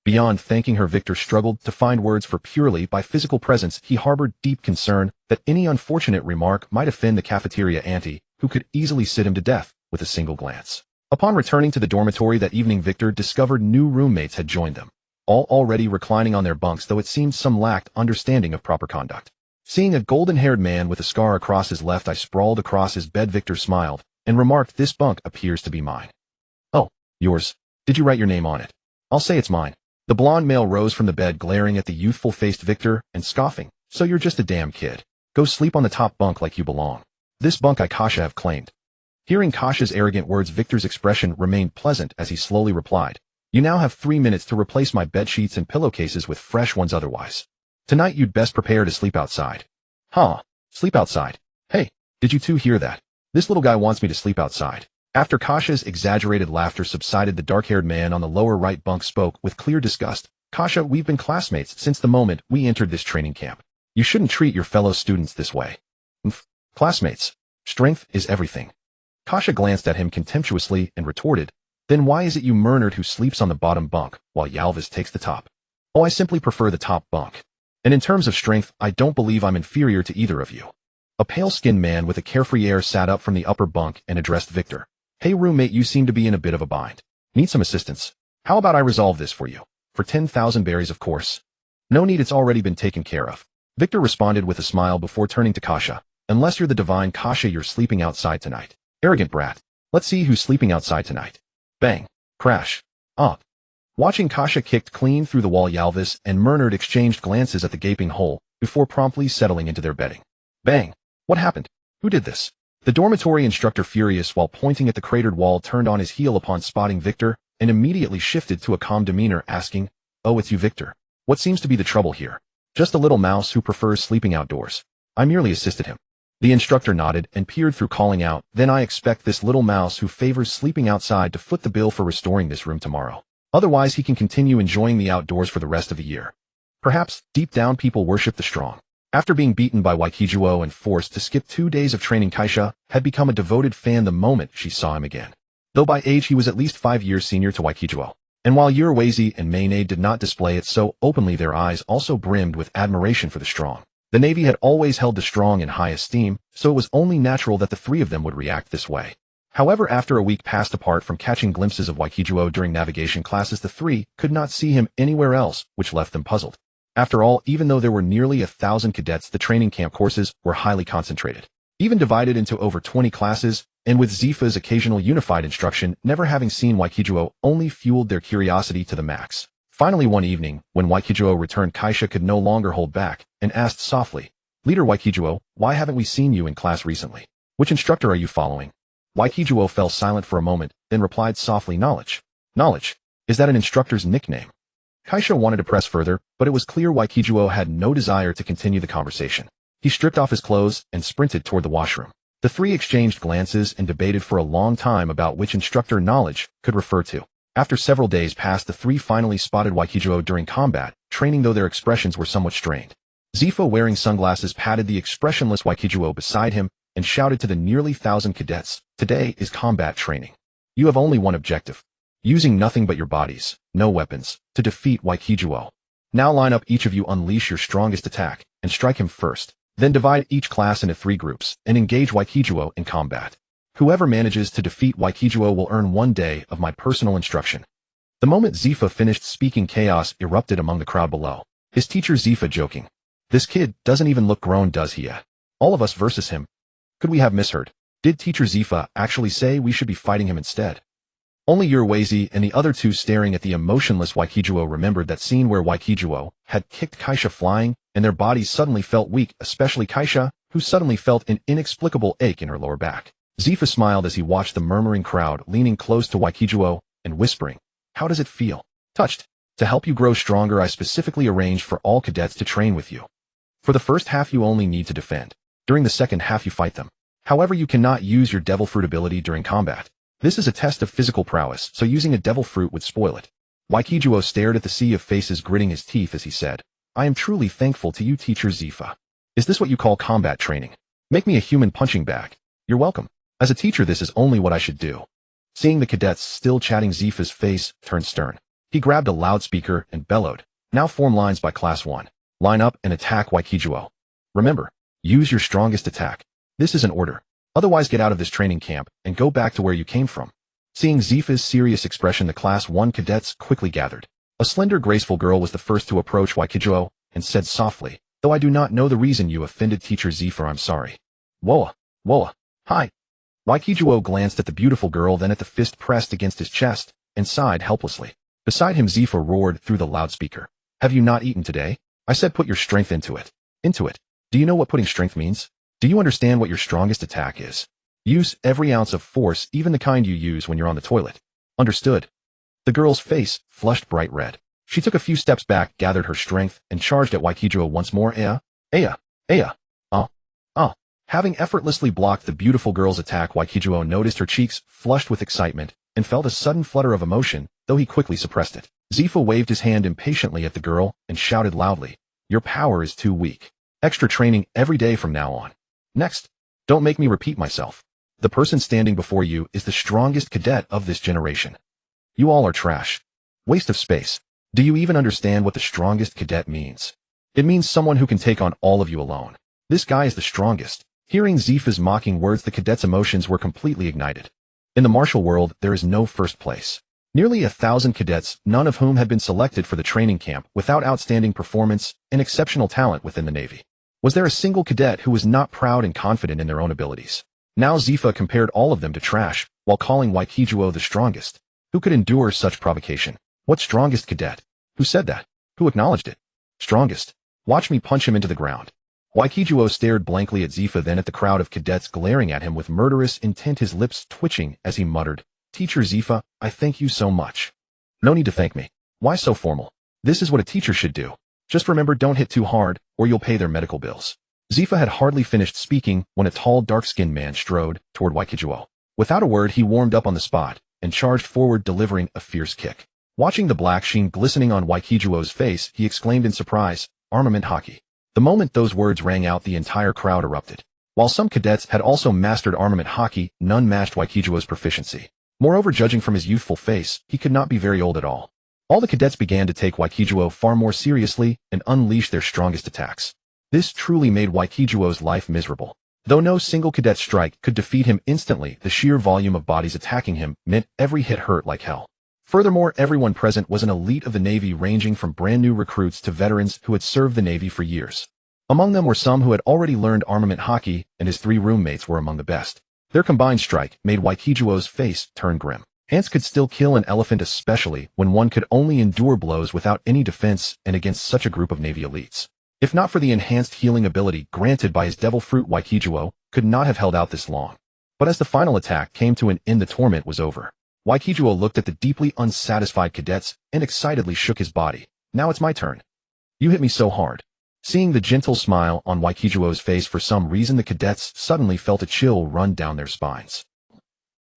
Beyond thanking her, Victor struggled to find words, for purely by physical presence he harbored deep concern that any unfortunate remark might offend the cafeteria auntie, who could easily sit him to death with a single glance. Upon returning to the dormitory that evening, Victor discovered new roommates had joined them, all already reclining on their bunks, though it seemed some lacked understanding of proper conduct. Seeing a golden-haired man with a scar across his left eye sprawled across his bed, Victor smiled and remarked, "This bunk appears to be mine." "Oh, yours. Did you write your name on it?" "I'll say it's mine." The blonde male rose from the bed, glaring at the youthful-faced Victor and scoffing. "So you're just a damn kid. Go sleep on the top bunk like you belong. This bunk I Kasha have claimed." Hearing Kasha's arrogant words, Victor's expression remained pleasant as he slowly replied, "You now have 3 minutes to replace my bed sheets and pillowcases with fresh ones, otherwise. Tonight you'd best prepare to sleep outside." "Huh? Sleep outside? Hey, did you two hear that? This little guy wants me to sleep outside." After Kasha's exaggerated laughter subsided, the dark-haired man on the lower right bunk spoke with clear disgust. "Kasha, we've been classmates since the moment we entered this training camp. You shouldn't treat your fellow students this way." "Classmates. Strength is everything." Kasha glanced at him contemptuously and retorted, "Then why is it you Mernard who sleeps on the bottom bunk, while Yalvis takes the top?" "Oh, I simply prefer the top bunk. And in terms of strength, I don't believe I'm inferior to either of you." A pale-skinned man with a carefree air sat up from the upper bunk and addressed Victor. "Hey roommate, you seem to be in a bit of a bind. Need some assistance? How about I resolve this for you? For 10,000 berries, of course." "No need, it's already been taken care of." Victor responded with a smile before turning to Kasha. "Unless you're the divine Kasha, you're sleeping outside tonight. Arrogant brat. Let's see who's sleeping outside tonight." Bang. Crash. Up. Watching Kasha kicked clean through the wall, Yalvis and Mernard exchanged glances at the gaping hole before promptly settling into their bedding. Bang. What happened? Who did this? The dormitory instructor, furious while pointing at the cratered wall, turned on his heel upon spotting Victor and immediately shifted to a calm demeanor, asking, "Oh, it's you, Victor. What seems to be the trouble here?" "Just a little mouse who prefers sleeping outdoors. I merely assisted him." The instructor nodded and peered through, calling out, "Then I expect this little mouse who favors sleeping outside to foot the bill for restoring this room tomorrow. Otherwise he can continue enjoying the outdoors for the rest of the year." Perhaps, deep down, people worship the strong. After being beaten by Waikijuo and forced to skip 2 days of training, Kaisha had become a devoted fan the moment she saw him again. Though by age he was at least 5 years senior to Waikijuo. And while Yuruwezi and Mayne did not display it so openly, their eyes also brimmed with admiration for the strong. The Navy had always held the strong in high esteem, so it was only natural that the three of them would react this way. However, after a week passed apart from catching glimpses of Waikijuo during navigation classes, the three could not see him anywhere else, which left them puzzled. After all, even though there were nearly 1,000 cadets, the training camp courses were highly concentrated, even divided into over 20 classes, and with Zifa's occasional unified instruction, never having seen Waikijuo only fueled their curiosity to the max. Finally, one evening, when Waikijuo returned, Kaisha could no longer hold back and asked softly, "Leader Waikijuo, why haven't we seen you in class recently? Which instructor are you following?" Waikijuo fell silent for a moment, then replied softly, "Knowledge." "Knowledge? Is that an instructor's nickname?" Kaisha wanted to press further, but it was clear Waikijuo had no desire to continue the conversation. He stripped off his clothes and sprinted toward the washroom. The three exchanged glances and debated for a long time about which instructor Knowledge could refer to. After several days passed, the three finally spotted Waikijuo during combat training, though their expressions were somewhat strained. Zifa, wearing sunglasses, patted the expressionless Waikijuo beside him and shouted to the nearly 1,000 cadets, "Today is combat training. You have only one objective. Using nothing but your bodies, no weapons, to defeat Waikijuo. Now line up, each of you unleash your strongest attack and strike him first. Then divide each class into 3 groups and engage Waikijuo in combat. Whoever manages to defeat Waikijuo will earn 1 day of my personal instruction." The moment Zifa finished speaking, chaos erupted among the crowd below. His teacher Zifa joking, "This kid doesn't even look grown, does he? All of us versus him. Could we have misheard? Did teacher Zifa actually say we should be fighting him instead?" Only Yuruwezi and the other two, staring at the emotionless Waikijuo, remembered that scene where Waikijuo had kicked Kaisha flying, and their bodies suddenly felt weak, especially Kaisha, who suddenly felt an inexplicable ache in her lower back. Zifa smiled as he watched the murmuring crowd, leaning close to Waikijuo and whispering, "How does it feel?" "Touched. To help you grow stronger, I specifically arranged for all cadets to train with you. For the first half you only need to defend. During the second half you fight them. However, you cannot use your devil fruit ability during combat. This is a test of physical prowess, so using a devil fruit would spoil it." Waikijuo stared at the sea of faces, gritting his teeth as he said, "I am truly thankful to you, teacher Zifa. Is this what you call combat training? Make me a human punching bag. You're welcome. As a teacher, this is only what I should do." Seeing the cadets still chatting, Zifa's face turned stern. He grabbed a loudspeaker and bellowed, "Now form lines by class 1. Line up and attack Waikijuo. Remember, use your strongest attack. This is an order. Otherwise get out of this training camp and go back to where you came from." Seeing Zifa's serious expression, the class 1 cadets quickly gathered. A slender, graceful girl was the first to approach Waikijuo and said softly, though I do not know the reason you offended Teacher Zephyr. I'm sorry. Woa, woa, hi. Waikijuo glanced at the beautiful girl, then at the fist pressed against his chest, and sighed helplessly. Beside him, Zephyr roared through the loudspeaker. Have you not eaten today? I said put your strength into it. Into it. Do you know what putting strength means? Do you understand what your strongest attack is? Use every ounce of force, even the kind you use when you're on the toilet. Understood? The girl's face flushed bright red. She took a few steps back, gathered her strength, and charged at Waikijuo once more. Having effortlessly blocked the beautiful girl's attack, Waikijuo noticed her cheeks flushed with excitement and felt a sudden flutter of emotion, though he quickly suppressed it. Zephyr waved his hand impatiently at the girl and shouted loudly, "Your power is too weak. Extra training every day from now on. Next, don't make me repeat myself. The person standing before you is the strongest cadet of this generation. You all are trash. Waste of space. Do you even understand what the strongest cadet means? It means someone who can take on all of you alone. This guy is the strongest." Hearing Zephyr's mocking words, the cadets' emotions were completely ignited. In the martial world, there is no first place. Nearly 1,000 cadets, none of whom had been selected for the training camp, without outstanding performance and exceptional talent within the Navy. Was there a single cadet who was not proud and confident in their own abilities? Now Zephyr compared all of them to trash, while calling Waikijuo the strongest. Who could endure such provocation? What strongest cadet? Who said that? Who acknowledged it? Strongest. Watch me punch him into the ground. Waikijuo stared blankly at Zephyr, then at the crowd of cadets glaring at him with murderous intent, his lips twitching as he muttered, "Teacher Zephyr, I thank you so much." "No need to thank me. Why so formal? This is what a teacher should do. Just remember, don't hit too hard, or you'll pay their medical bills." Zephyr had hardly finished speaking when a tall, dark-skinned man strode toward Waikijuo. Without a word, he warmed up on the spot and charged forward, delivering a fierce kick. Watching the black sheen glistening on Waikijuo's face, he exclaimed in surprise, "Armament Haki." The moment those words rang out, the entire crowd erupted. While some cadets had also mastered armament Haki, none matched Waikijuo's proficiency. Moreover, judging from his youthful face, he could not be very old at all. All the cadets began to take Waikijuo far more seriously and unleash their strongest attacks. This truly made Waikijuo's life miserable. Though no single cadet strike could defeat him instantly, the sheer volume of bodies attacking him meant every hit hurt like hell. Furthermore, everyone present was an elite of the Navy, ranging from brand new recruits to veterans who had served the Navy for years. Among them were some who had already learned armament Haki, and his 3 roommates were among the best. Their combined strike made Waikijuo's face turn grim. Ants could still kill an elephant, especially when one could only endure blows without any defense and against such a group of Navy elites. If not for the enhanced healing ability granted by his devil fruit, Waikijuo could not have held out this long. But as the final attack came to an end, the torment was over. Waikijuo looked at the deeply unsatisfied cadets and excitedly shook his body. "Now it's my turn. You hit me so hard." Seeing the gentle smile on Waikijuo's face, for some reason the cadets suddenly felt a chill run down their spines.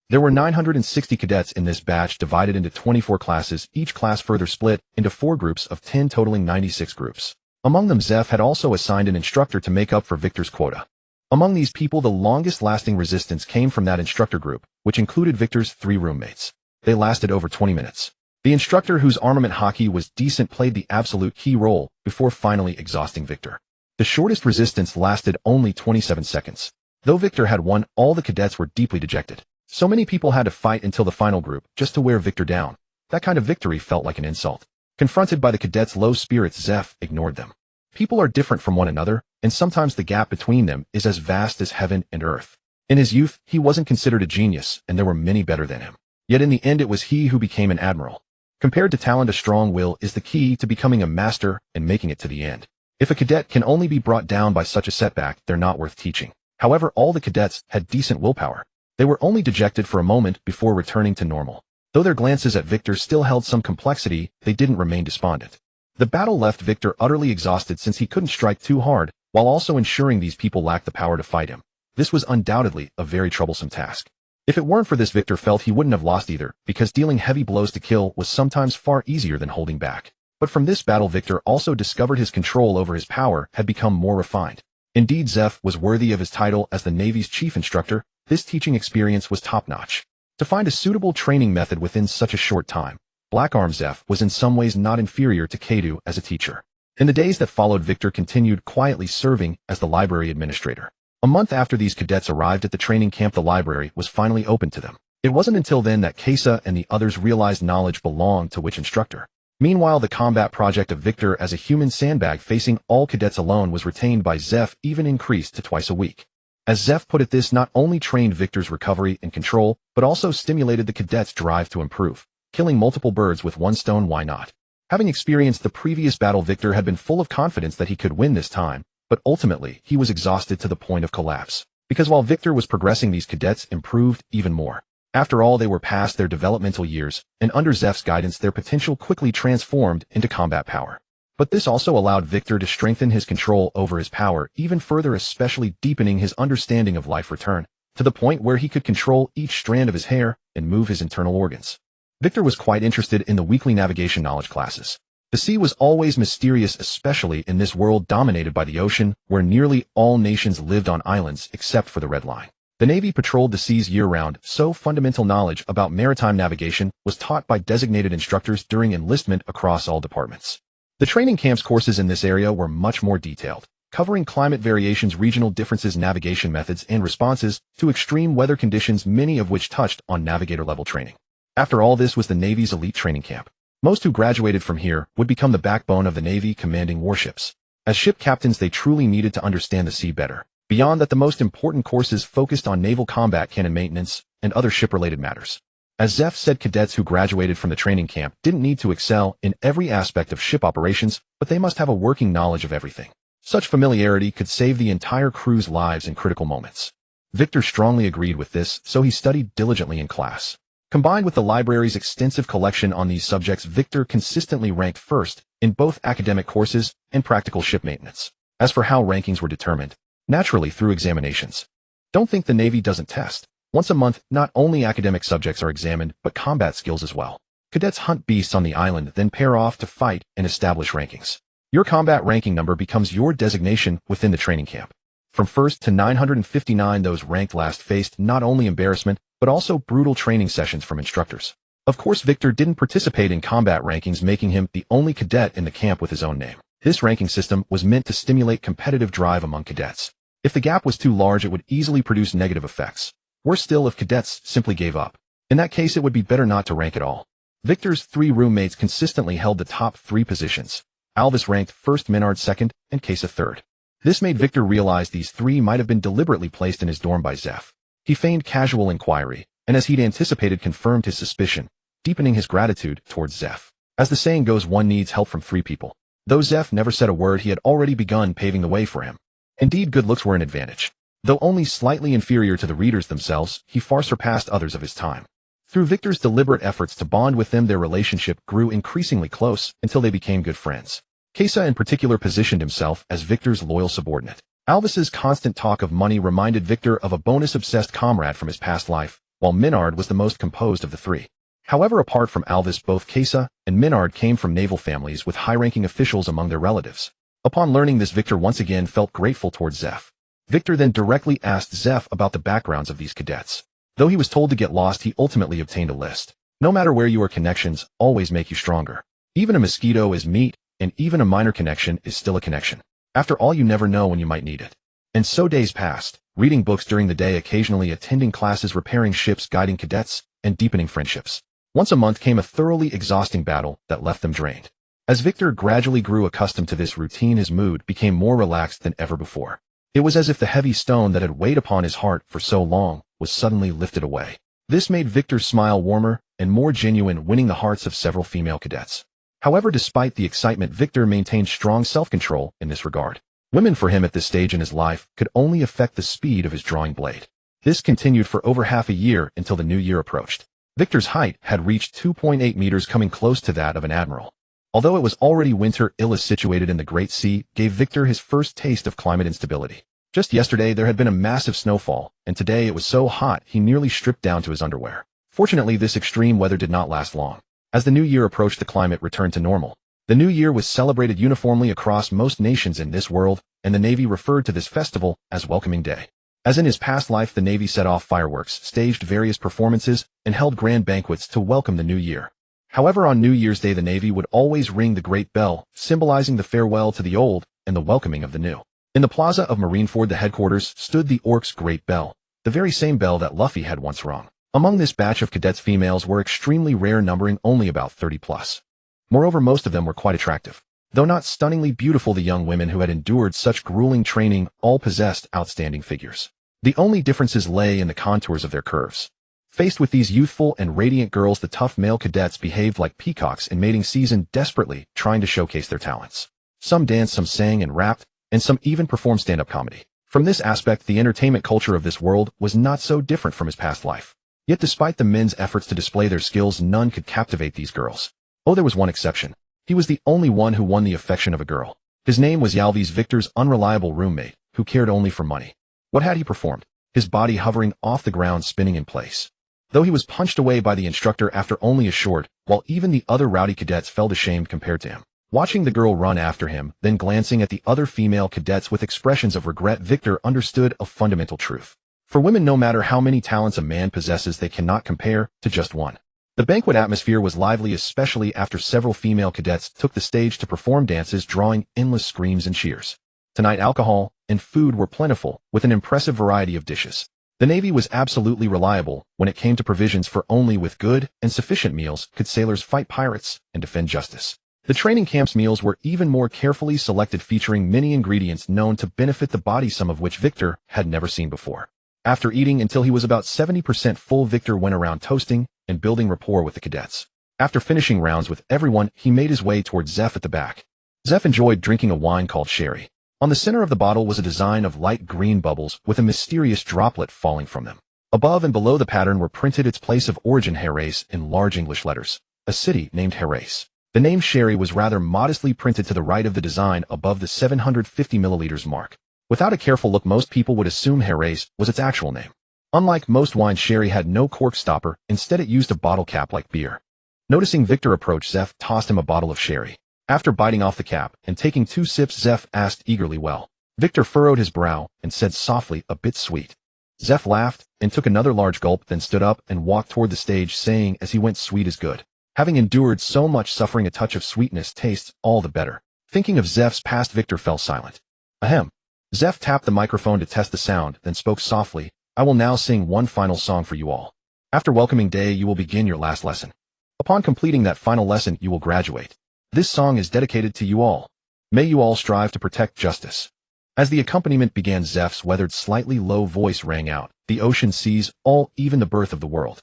There were 960 cadets in this batch, divided into 24 classes, each class further split into 4 groups of 10, totaling 96 groups. Among them, Zeph had also assigned an instructor to make up for Victor's quota. Among these people, the longest-lasting resistance came from that instructor group, which included Victor's 3 roommates. They lasted over 20 minutes. The instructor, whose armament Haki was decent, played the absolute key role before finally exhausting Victor. The shortest resistance lasted only 27 seconds. Though Victor had won, all the cadets were deeply dejected. So many people had to fight until the final group just to wear Victor down. That kind of victory felt like an insult. Confronted by the cadets' low spirits, Zeph ignored them. People are different from one another, and sometimes the gap between them is as vast as heaven and earth. In his youth, he wasn't considered a genius, and there were many better than him. Yet in the end, it was he who became an admiral. Compared to talent, a strong will is the key to becoming a master and making it to the end. If a cadet can only be brought down by such a setback, they're not worth teaching. However, all the cadets had decent willpower. They were only dejected for a moment before returning to normal. Though their glances at Victor still held some complexity, they didn't remain despondent. The battle left Victor utterly exhausted, since he couldn't strike too hard, while also ensuring these people lacked the power to fight him. This was undoubtedly a very troublesome task. If it weren't for this, Victor felt he wouldn't have lost either, because dealing heavy blows to kill was sometimes far easier than holding back. But from this battle, Victor also discovered his control over his power had become more refined. Indeed, Zeph was worthy of his title as the Navy's chief instructor. This teaching experience was top-notch. To find a suitable training method within such a short time, Black Arm Zeph was in some ways not inferior to Kadu as a teacher. In the days that followed, Victor continued quietly serving as the library administrator. A month after these cadets arrived at the training camp, the library was finally open to them. It wasn't until then that Kesa and the others realized knowledge belonged to which instructor. Meanwhile, the combat project of Victor as a human sandbag facing all cadets alone was retained by Zeph, even increased to twice a week. As Zeph put it, this not only trained Victor's recovery and control, but also stimulated the cadets' drive to improve. Killing multiple birds with one stone, why not? Having experienced the previous battle, Victor had been full of confidence that he could win this time, but ultimately, he was exhausted to the point of collapse. Because while Victor was progressing, these cadets improved even more. After all, they were past their developmental years, and under Zeph's guidance, their potential quickly transformed into combat power. But this also allowed Victor to strengthen his control over his power even further, especially deepening his understanding of life return, to the point where he could control each strand of his hair and move his internal organs. Victor was quite interested in the weekly navigation knowledge classes. The sea was always mysterious, especially in this world dominated by the ocean, where nearly all nations lived on islands except for the Red Line. The Navy patrolled the seas year-round, so fundamental knowledge about maritime navigation was taught by designated instructors during enlistment across all departments. The training camp's courses in this area were much more detailed, covering climate variations, regional differences, navigation methods, and responses to extreme weather conditions, many of which touched on navigator-level training. After all, this was the Navy's elite training camp. Most who graduated from here would become the backbone of the Navy, commanding warships. As ship captains, they truly needed to understand the sea better. Beyond that, the most important courses focused on naval combat, cannon maintenance, and other ship-related matters. As Zeph said, cadets who graduated from the training camp didn't need to excel in every aspect of ship operations, but they must have a working knowledge of everything. Such familiarity could save the entire crew's lives in critical moments. Victor strongly agreed with this, so he studied diligently in class. Combined with the library's extensive collection on these subjects, Victor consistently ranked first in both academic courses and practical ship maintenance. As for how rankings were determined, naturally through examinations. Don't think the Navy doesn't test. Once a month, not only academic subjects are examined, but combat skills as well. Cadets hunt beasts on the island, then pair off to fight and establish rankings. Your combat ranking number becomes your designation within the training camp. From 1st to 959, those ranked last faced not only embarrassment, but also brutal training sessions from instructors. Of course, Victor didn't participate in combat rankings, making him the only cadet in the camp with his own name. This ranking system was meant to stimulate competitive drive among cadets. If the gap was too large, it would easily produce negative effects. Worse still, if cadets simply gave up. In that case, it would be better not to rank at all. Victor's 3 roommates consistently held the top 3 positions. Alvis ranked 1st, Menard 2nd, and Kesa 3rd. This made Victor realize these 3 might have been deliberately placed in his dorm by Zeph. He feigned casual inquiry, and as he'd anticipated, confirmed his suspicion, deepening his gratitude towards Zeph. As the saying goes, one needs help from 3 people. Though Zeph never said a word, he had already begun paving the way for him. Indeed, good looks were an advantage. Though only slightly inferior to the readers themselves, he far surpassed others of his time. Through Victor's deliberate efforts to bond with them, their relationship grew increasingly close until they became good friends. Kesa in particular positioned himself as Victor's loyal subordinate. Alvis's constant talk of money reminded Victor of a bonus-obsessed comrade from his past life, while Menard was the most composed of the 3. However, apart from Alvis, both Kesa and Menard came from naval families with high-ranking officials among their relatives. Upon learning this, Victor once again felt grateful towards Zeph. Victor then directly asked Zeph about the backgrounds of these cadets. Though he was told to get lost, he ultimately obtained a list. No matter where you are, connections always make you stronger. Even a mosquito is meat, and even a minor connection is still a connection. After all, you never know when you might need it. And so days passed, reading books during the day, occasionally attending classes, repairing ships, guiding cadets, and deepening friendships. Once a month came a thoroughly exhausting battle that left them drained. As Victor gradually grew accustomed to this routine, his mood became more relaxed than ever before. It was as if the heavy stone that had weighed upon his heart for so long was suddenly lifted away. This made Victor's smile warmer and more genuine, winning the hearts of several female cadets. However, despite the excitement, Victor maintained strong self-control in this regard. Women for him at this stage in his life could only affect the speed of his drawing blade. This continued for over half a year until the new year approached. Victor's height had reached 2.8 meters, coming close to that of an admiral. Although it was already winter, Illis, situated in the Great Sea, gave Victor his first taste of climate instability. Just yesterday there had been a massive snowfall, and today it was so hot he nearly stripped down to his underwear. Fortunately, this extreme weather did not last long. As the new year approached, the climate returned to normal. The new year was celebrated uniformly across most nations in this world, and the Navy referred to this festival as Welcoming Day. As in his past life, the Navy set off fireworks, staged various performances, and held grand banquets to welcome the new year. However, on New Year's Day, the Navy would always ring the Great Bell, symbolizing the farewell to the old and the welcoming of the new. In the plaza of Marineford, the headquarters, stood the Orc's Great Bell, the very same bell that Luffy had once rung. Among this batch of cadets, females were extremely rare, numbering only about 30+. Moreover, most of them were quite attractive. Though not stunningly beautiful, the young women who had endured such grueling training all possessed outstanding figures. The only differences lay in the contours of their curves. Faced with these youthful and radiant girls, the tough male cadets behaved like peacocks in mating season, desperately trying to showcase their talents. Some danced, some sang and rapped, and some even performed stand-up comedy. From this aspect, the entertainment culture of this world was not so different from his past life. Yet despite the men's efforts to display their skills, none could captivate these girls. Oh, there was one exception. He was the only one who won the affection of a girl. His name was Yalvi's, Victor's unreliable roommate, who cared only for money. What had he performed? His body hovering off the ground, spinning in place. Though he was punched away by the instructor after only a short, while even the other rowdy cadets felt ashamed compared to him. Watching the girl run after him, then glancing at the other female cadets with expressions of regret, Victor understood a fundamental truth. For women, no matter how many talents a man possesses, they cannot compare to just one. The banquet atmosphere was lively, especially after several female cadets took the stage to perform dances, drawing endless screams and cheers. Tonight, alcohol and food were plentiful, with an impressive variety of dishes. The Navy was absolutely reliable when it came to provisions, for only with good and sufficient meals could sailors fight pirates and defend justice. The training camp's meals were even more carefully selected, featuring many ingredients known to benefit the body, some of which Victor had never seen before. After eating until he was about 70% full, Victor went around toasting and building rapport with the cadets. After finishing rounds with everyone, he made his way toward Zeph at the back. Zeph enjoyed drinking a wine called sherry. On the center of the bottle was a design of light green bubbles with a mysterious droplet falling from them. Above and below the pattern were printed its place of origin, Herace, in large English letters. A city named Herace. The name Sherry was rather modestly printed to the right of the design above the 750 milliliters mark. Without a careful look, most people would assume Herace was its actual name. Unlike most wines, Sherry had no cork stopper. Instead, it used a bottle cap like beer. Noticing Victor approach, Zeph tossed him a bottle of sherry. After biting off the cap and taking 2 sips, Zeph asked eagerly, "Well?" Victor furrowed his brow and said softly, "A bit sweet." Zeph laughed and took another large gulp, then stood up and walked toward the stage, saying as he went, "Sweet is good. Having endured so much suffering, a touch of sweetness tastes all the better." Thinking of Zeph's past, Victor fell silent. Ahem. Zeph tapped the microphone to test the sound, then spoke softly, "I will now sing one final song for you all. After welcoming day, you will begin your last lesson. Upon completing that final lesson, you will graduate. This song is dedicated to you all. May you all strive to protect justice." As the accompaniment began, Zeph's weathered, slightly low voice rang out. "The ocean sees all, even the birth of the world.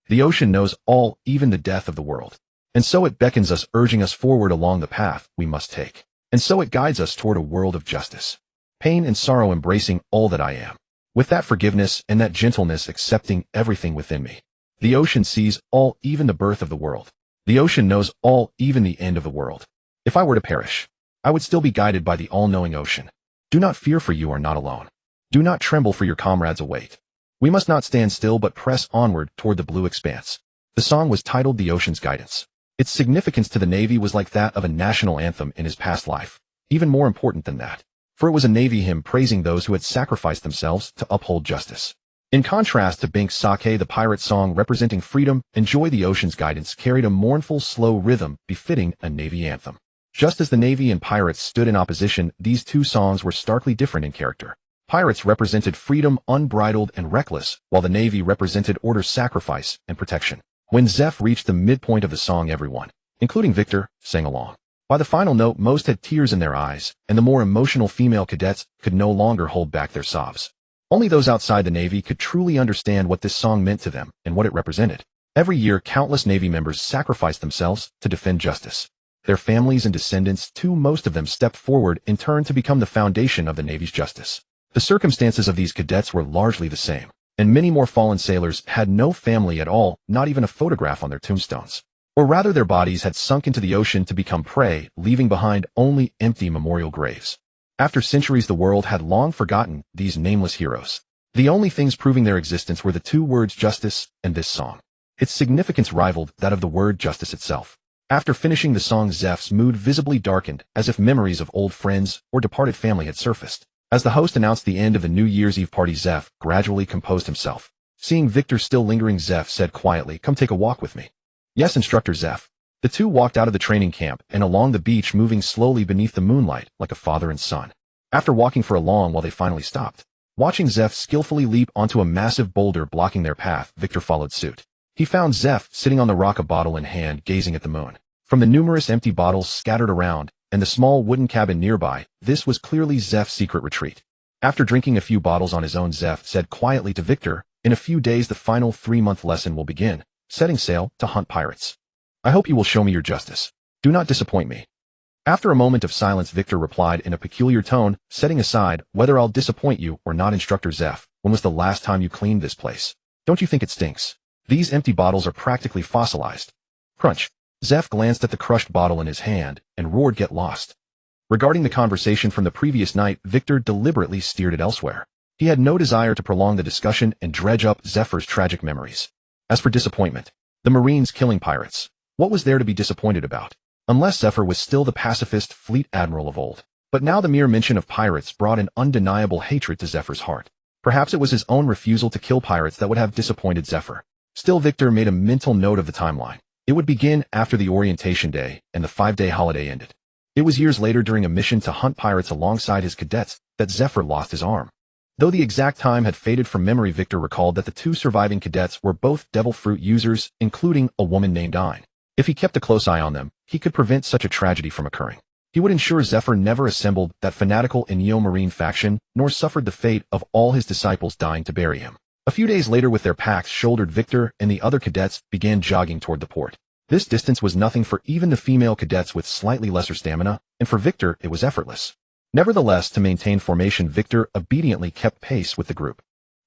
The ocean knows all, even the death of the world. And so it beckons us, urging us forward along the path we must take. And so it guides us toward a world of justice. Pain and sorrow embracing all that I am. With that forgiveness and that gentleness, accepting everything within me. The ocean sees all, even the birth of the world. The ocean knows all, even the end of the world. If I were to perish, I would still be guided by the all-knowing ocean. Do not fear, for you are not alone. Do not tremble, for your comrades await. We must not stand still, but press onward toward the blue expanse." The song was titled The Ocean's Guidance. Its significance to the Navy was like that of a national anthem in his past life. Even more important than that, for it was a Navy hymn praising those who had sacrificed themselves to uphold justice. In contrast to Bink's Sake, the pirate song representing freedom, Enjoy the Ocean's Guidance carried a mournful, slow rhythm befitting a Navy anthem. Just as the Navy and pirates stood in opposition, these two songs were starkly different in character. Pirates represented freedom, unbridled and reckless, while the Navy represented order, sacrifice, and protection. When Zeph reached the midpoint of the song, everyone, including Victor, sang along. By the final note, most had tears in their eyes, and the more emotional female cadets could no longer hold back their sobs. Only those outside the Navy could truly understand what this song meant to them and what it represented. Every year, countless Navy members sacrificed themselves to defend justice. Their families and descendants, too, most of them stepped forward in turn to become the foundation of the Navy's justice. The circumstances of these cadets were largely the same, and many more fallen sailors had no family at all, not even a photograph on their tombstones. Or rather, their bodies had sunk into the ocean to become prey, leaving behind only empty memorial graves. After centuries, the world had long forgotten these nameless heroes. The only things proving their existence were the two words justice and this song. Its significance rivaled that of the word justice itself. After finishing the song, Zeph's mood visibly darkened, as if memories of old friends or departed family had surfaced. As the host announced the end of the New Year's Eve party, Zeph gradually composed himself. Seeing Victor still lingering, Zeph said quietly, "Come take a walk with me." "Yes, Instructor Zeph." The two walked out of the training camp and along the beach, moving slowly beneath the moonlight like a father and son. After walking for a long while, they finally stopped. Watching Zeph skillfully leap onto a massive boulder blocking their path, Victor followed suit. He found Zeph sitting on the rock, a bottle in hand, gazing at the moon. From the numerous empty bottles scattered around, and the small wooden cabin nearby, this was clearly Zeph's secret retreat. After drinking a few bottles on his own, Zeph said quietly to Victor, "In a few days the final 3-month lesson will begin, setting sail to hunt pirates. I hope you will show me your justice. Do not disappoint me." After a moment of silence, Victor replied in a peculiar tone, setting aside, "Whether I'll disappoint you or not, Instructor Zeph, when was the last time you cleaned this place? Don't you think it stinks? These empty bottles are practically fossilized." Crunch. Zeph glanced at the crushed bottle in his hand and roared, "Get lost." Regarding the conversation from the previous night, Victor deliberately steered it elsewhere. He had no desire to prolong the discussion and dredge up Zephyr's tragic memories. As for disappointment, the Marines killing pirates. What was there to be disappointed about? Unless Zephyr was still the pacifist fleet admiral of old. But now the mere mention of pirates brought an undeniable hatred to Zephyr's heart. Perhaps it was his own refusal to kill pirates that would have disappointed Zephyr. Still, Victor made a mental note of the timeline. It would begin after the orientation day, and the 5-day holiday ended. It was years later, during a mission to hunt pirates alongside his cadets, that Zephyr lost his arm. Though the exact time had faded from memory, Victor recalled that the 2 surviving cadets were both devil fruit users, including a woman named Aine. If he kept a close eye on them, he could prevent such a tragedy from occurring. He would ensure Zephyr never assembled that fanatical Neo-Marine faction, nor suffered the fate of all his disciples dying to bury him. A few days later, with their packs shouldered, Victor and the other cadets began jogging toward the port. This distance was nothing for even the female cadets with slightly lesser stamina, and for Victor it was effortless. Nevertheless, to maintain formation, Victor obediently kept pace with the group.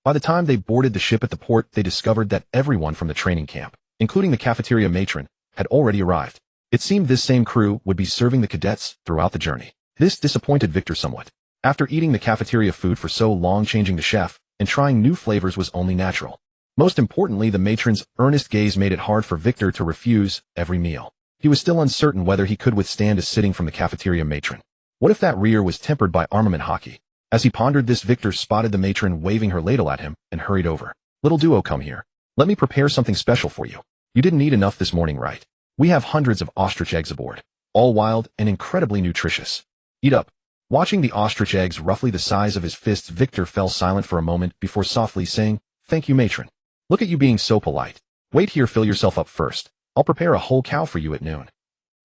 By the time they boarded the ship at the port, they discovered that everyone from the training camp, including the cafeteria matron, had already arrived. It seemed this same crew would be serving the cadets throughout the journey. This disappointed Victor somewhat. After eating the cafeteria food for so long, changing the chef and trying new flavors was only natural. Most importantly, the matron's earnest gaze made it hard for Victor to refuse every meal. He was still uncertain whether he could withstand a sitting from the cafeteria matron. What if that rear was tempered by armament Haki? As he pondered this, Victor spotted the matron waving her ladle at him and hurried over. "Little duo, come here. Let me prepare something special for you. You didn't eat enough this morning, right? We have hundreds of ostrich eggs aboard, all wild and incredibly nutritious. Eat up." Watching the ostrich eggs roughly the size of his fists, Victor fell silent for a moment before softly saying, "Thank you, matron. Look at you being so polite. Wait here, fill yourself up first. I'll prepare a whole cow for you at noon."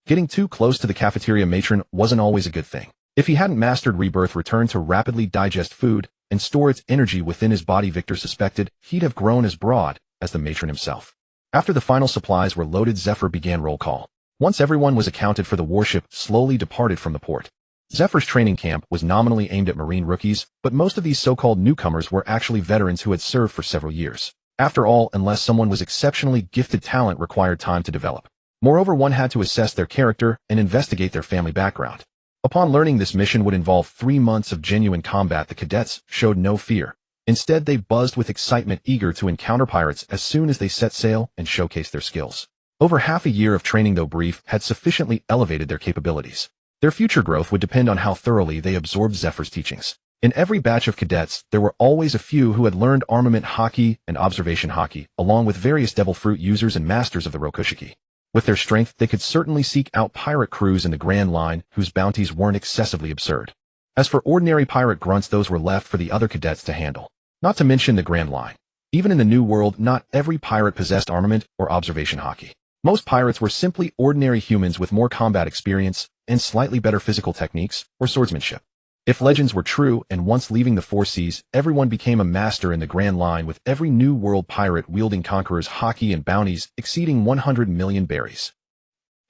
Getting too close to the cafeteria matron wasn't always a good thing. If he hadn't mastered rebirth, returned to rapidly digest food and store its energy within his body, Victor suspected he'd have grown as broad as the matron himself. After the final supplies were loaded, Zephyr began roll call. Once everyone was accounted for, the warship slowly departed from the port. Zephyr's training camp was nominally aimed at Marine rookies, but most of these so-called newcomers were actually veterans who had served for several years. After all, unless someone was exceptionally gifted, talent required time to develop. Moreover, one had to assess their character and investigate their family background. Upon learning this mission would involve 3 months of genuine combat, the cadets showed no fear. Instead, they buzzed with excitement, eager to encounter pirates as soon as they set sail and showcase their skills. Over half a year of training, though brief, had sufficiently elevated their capabilities. Their future growth would depend on how thoroughly they absorbed Zephyr's teachings. In every batch of cadets, there were always a few who had learned armament Haki and observation Haki, along with various devil fruit users and masters of the Rokushiki. With their strength, they could certainly seek out pirate crews in the Grand Line whose bounties weren't excessively absurd. As for ordinary pirate grunts, those were left for the other cadets to handle. Not to mention the Grand Line. Even in the New World, not every pirate possessed armament or observation Haki. Most pirates were simply ordinary humans with more combat experience and slightly better physical techniques or swordsmanship. If legends were true, and once leaving the 4 seas, everyone became a master in the Grand Line, with every New World pirate wielding conquerors' Haki and bounties exceeding 100 million berries.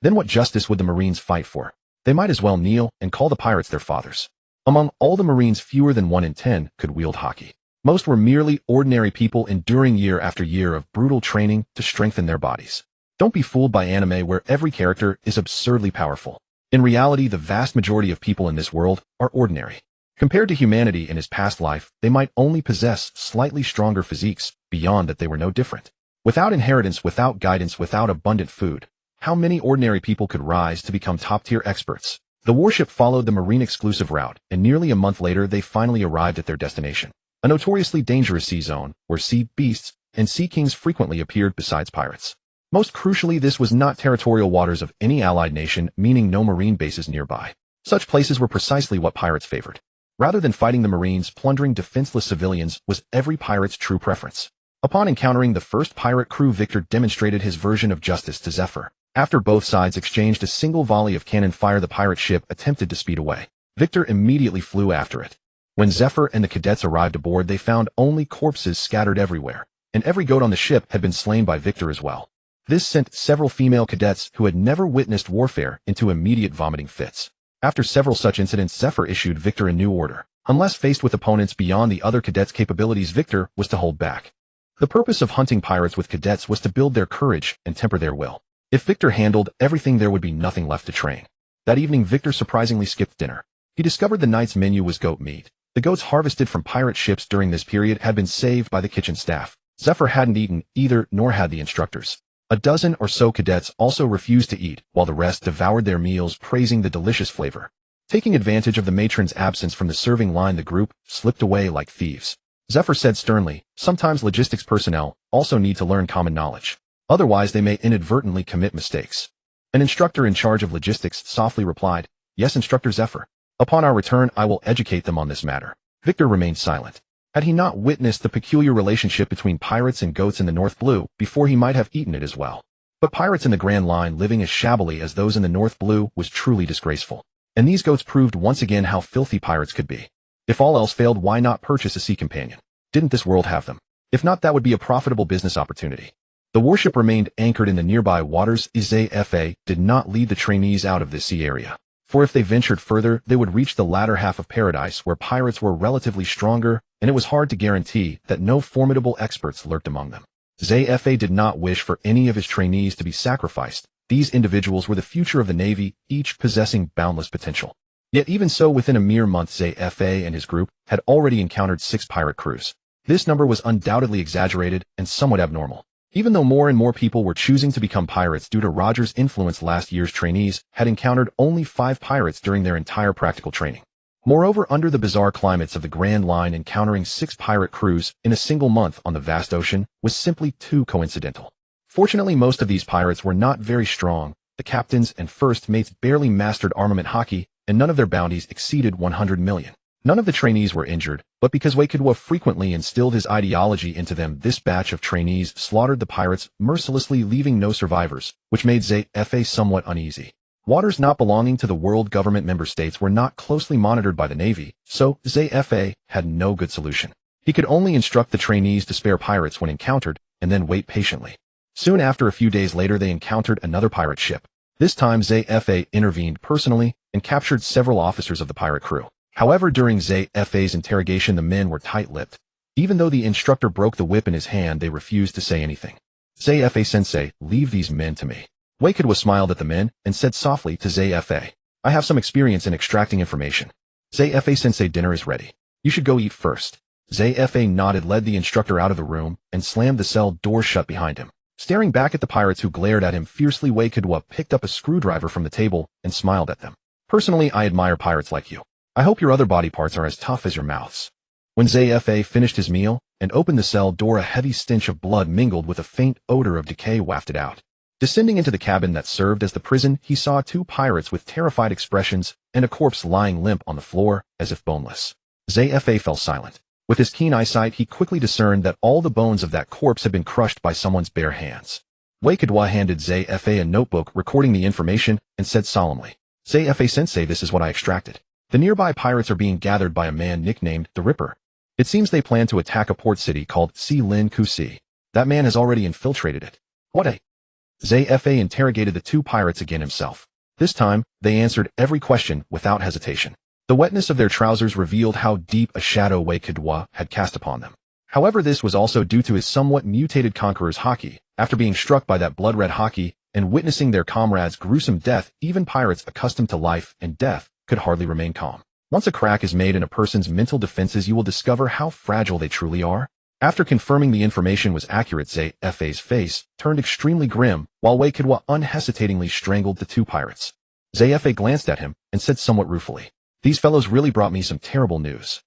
Then what justice would the Marines fight for? They might as well kneel and call the pirates their fathers. Among all the Marines, fewer than 1 in 10 could wield Haki. Most were merely ordinary people enduring year after year of brutal training to strengthen their bodies. Don't be fooled by anime, where every character is absurdly powerful. In reality, the vast majority of people in this world are ordinary. Compared to humanity in his past life, they might only possess slightly stronger physiques, beyond that they were no different. Without inheritance, without guidance, without abundant food, how many ordinary people could rise to become top-tier experts? The warship followed the Marine-exclusive route, and nearly a month later they finally arrived at their destination. A notoriously dangerous sea zone, where sea beasts and sea kings frequently appeared besides pirates. Most crucially, this was not territorial waters of any allied nation, meaning no Marine bases nearby. Such places were precisely what pirates favored. Rather than fighting the Marines, plundering defenseless civilians was every pirate's true preference. Upon encountering the first pirate crew, Victor demonstrated his version of justice to Zephyr. After both sides exchanged a single volley of cannon fire, the pirate ship attempted to speed away. Victor immediately flew after it. When Zephyr and the cadets arrived aboard, they found only corpses scattered everywhere, and every goat on the ship had been slain by Victor as well. This sent several female cadets who had never witnessed warfare into immediate vomiting fits. After several such incidents, Zephyr issued Victor a new order. Unless faced with opponents beyond the other cadets' capabilities, Victor was to hold back. The purpose of hunting pirates with cadets was to build their courage and temper their will. If Victor handled everything, there would be nothing left to train. That evening, Victor surprisingly skipped dinner. He discovered the night's menu was goat meat. The goats harvested from pirate ships during this period had been saved by the kitchen staff. Zephyr hadn't eaten either, nor had the instructors. A dozen or so cadets also refused to eat, while the rest devoured their meals, praising the delicious flavor. Taking advantage of the matron's absence from the serving line, the group slipped away like thieves. Zephyr said sternly, "Sometimes logistics personnel also need to learn common knowledge. Otherwise, they may inadvertently commit mistakes." An instructor in charge of logistics softly replied, "Yes, Instructor Zephyr. Upon our return, I will educate them on this matter." Victor remained silent. Had he not witnessed the peculiar relationship between pirates and goats in the North Blue, before he might have eaten it as well. But pirates in the Grand Line living as shabbily as those in the North Blue was truly disgraceful. And these goats proved once again how filthy pirates could be. If all else failed, why not purchase a sea companion? Didn't this world have them? If not, that would be a profitable business opportunity. The warship remained anchored in the nearby waters. ZFA did not lead the trainees out of this sea area. For if they ventured further, they would reach the latter half of paradise, where pirates were relatively stronger, and it was hard to guarantee that no formidable experts lurked among them. ZFA did not wish for any of his trainees to be sacrificed. These individuals were the future of the Navy, each possessing boundless potential. Yet even so, within a mere month, ZFA and his group had already encountered 6 pirate crews. This number was undoubtedly exaggerated and somewhat abnormal. Even though more and more people were choosing to become pirates due to Roger's influence, last year's trainees had encountered only 5 pirates during their entire practical training. Moreover, under the bizarre climates of the Grand Line, encountering 6 pirate crews in a single month on the vast ocean was simply too coincidental. Fortunately, most of these pirates were not very strong. The captains and first mates barely mastered armament Haki, and none of their bounties exceeded 100 million. None of the trainees were injured, but because Wakadwa frequently instilled his ideology into them, this batch of trainees slaughtered the pirates, mercilessly leaving no survivors, which made ZFA somewhat uneasy. Waters not belonging to the world government member states were not closely monitored by the Navy, so ZFA had no good solution. He could only instruct the trainees to spare pirates when encountered, and then wait patiently. Soon after, a few days later, they encountered another pirate ship. This time, ZFA intervened personally and captured several officers of the pirate crew. However, during ZFA's interrogation, the men were tight-lipped. Even though the instructor broke the whip in his hand, they refused to say anything. ZFA-sensei, leave these men to me. Wakadwa smiled at the men and said softly to ZFA, "I have some experience in extracting information. ZFA-sensei, dinner is ready. You should go eat first." ZFA nodded, led the instructor out of the room, and slammed the cell door shut behind him. Staring back at the pirates who glared at him fiercely, Wakadwa picked up a screwdriver from the table and smiled at them. "Personally, I admire pirates like you. I hope your other body parts are as tough as your mouths." When ZFA finished his meal and opened the cell door, a heavy stench of blood mingled with a faint odor of decay wafted out. Descending into the cabin that served as the prison, he saw 2 pirates with terrified expressions and a corpse lying limp on the floor, as if boneless. ZFA fell silent. With his keen eyesight, he quickly discerned that all the bones of that corpse had been crushed by someone's bare hands. Wakadwa handed ZFA a notebook recording the information and said solemnly, "ZFA-sensei, this is what I extracted. The nearby pirates are being gathered by a man nicknamed the Ripper. It seems they plan to attack a port city called Lin Kusi. That man has already infiltrated it." "What a—" ZFA interrogated the 2 pirates again himself. This time, they answered every question without hesitation. The wetness of their trousers revealed how deep a shadow Wakadwa had cast upon them. However, this was also due to his somewhat mutated conqueror's Haki. After being struck by that blood-red Haki and witnessing their comrades' gruesome death, even pirates accustomed to life and death could hardly remain calm. Once a crack is made in a person's mental defenses, you will discover how fragile they truly are. After confirming the information was accurate, ZFA's face turned extremely grim, while Wakadwa unhesitatingly strangled the 2 pirates. ZFA glanced at him and said somewhat ruefully, "These fellows really brought me some terrible news.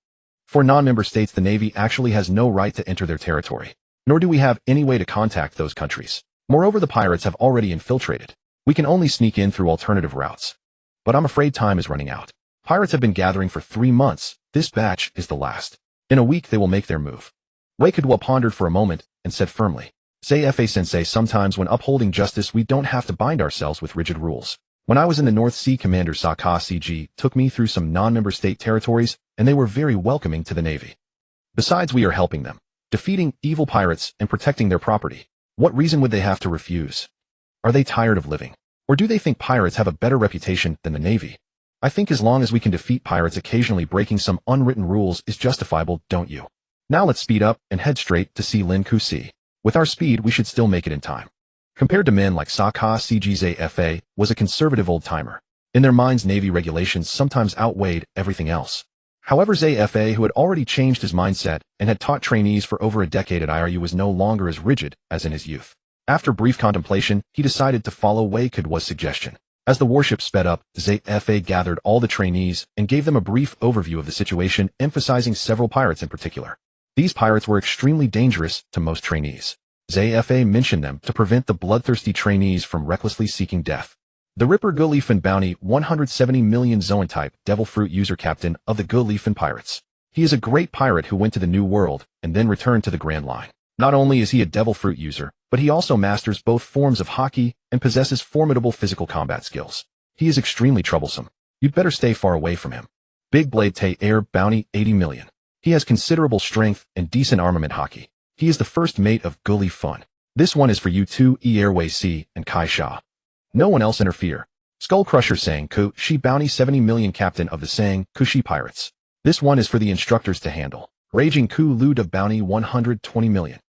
For non-member states, the Navy actually has no right to enter their territory, nor do we have any way to contact those countries. Moreover, the pirates have already infiltrated. We can only sneak in through alternative routes. But I'm afraid time is running out. Pirates have been gathering for 3 months. This batch is the last. In a week, they will make their move." Wakadwa pondered for a moment and said firmly, Zafa-sensei, sometimes when upholding justice we don't have to bind ourselves with rigid rules. When I was in the North Sea, Commander Sakazuki took me through some non-member state territories, and they were very welcoming to the Navy. Besides, we are helping them, defeating evil pirates and protecting their property. What reason would they have to refuse? Are they tired of living? Or do they think pirates have a better reputation than the Navy? I think as long as we can defeat pirates, occasionally breaking some unwritten rules is justifiable, don't you? Now let's speed up and head straight to see Lin Kusi. With our speed, we should still make it in time. Compared to men like Sakazuki, Zafa was a conservative old-timer. In their minds, Navy regulations sometimes outweighed everything else. However, Zafa, who had already changed his mindset and had taught trainees for over a decade at IRU, was no longer as rigid as in his youth. After brief contemplation, he decided to follow Wei Kudwa's suggestion. As the warship sped up, Zafa gathered all the trainees and gave them a brief overview of the situation, emphasizing several pirates in particular. These pirates were extremely dangerous to most trainees. Zafa mentioned them to prevent the bloodthirsty trainees from recklessly seeking death. The Ripper Gulefen Bounty, 170 million Zoan type, Devil Fruit user captain of the Gulefen Pirates. He is a great pirate who went to the New World and then returned to the Grand Line. Not only is he a Devil Fruit user, but he also masters both forms of Haki and possesses formidable physical combat skills. He is extremely troublesome. You'd better stay far away from him. Big Blade Te Air Bounty, 80 million. He has considerable strength and decent armament Haki. He is the first mate of Gulefen. This one is for you two, Airway C and Kai Sha. No one else interfere. Skull Crusher Sang Ku Shi Bounty, 70 million captain of the Sang Kushi Pirates. This one is for the instructors to handle. Raging Ku Lu Da Bounty, 120 million.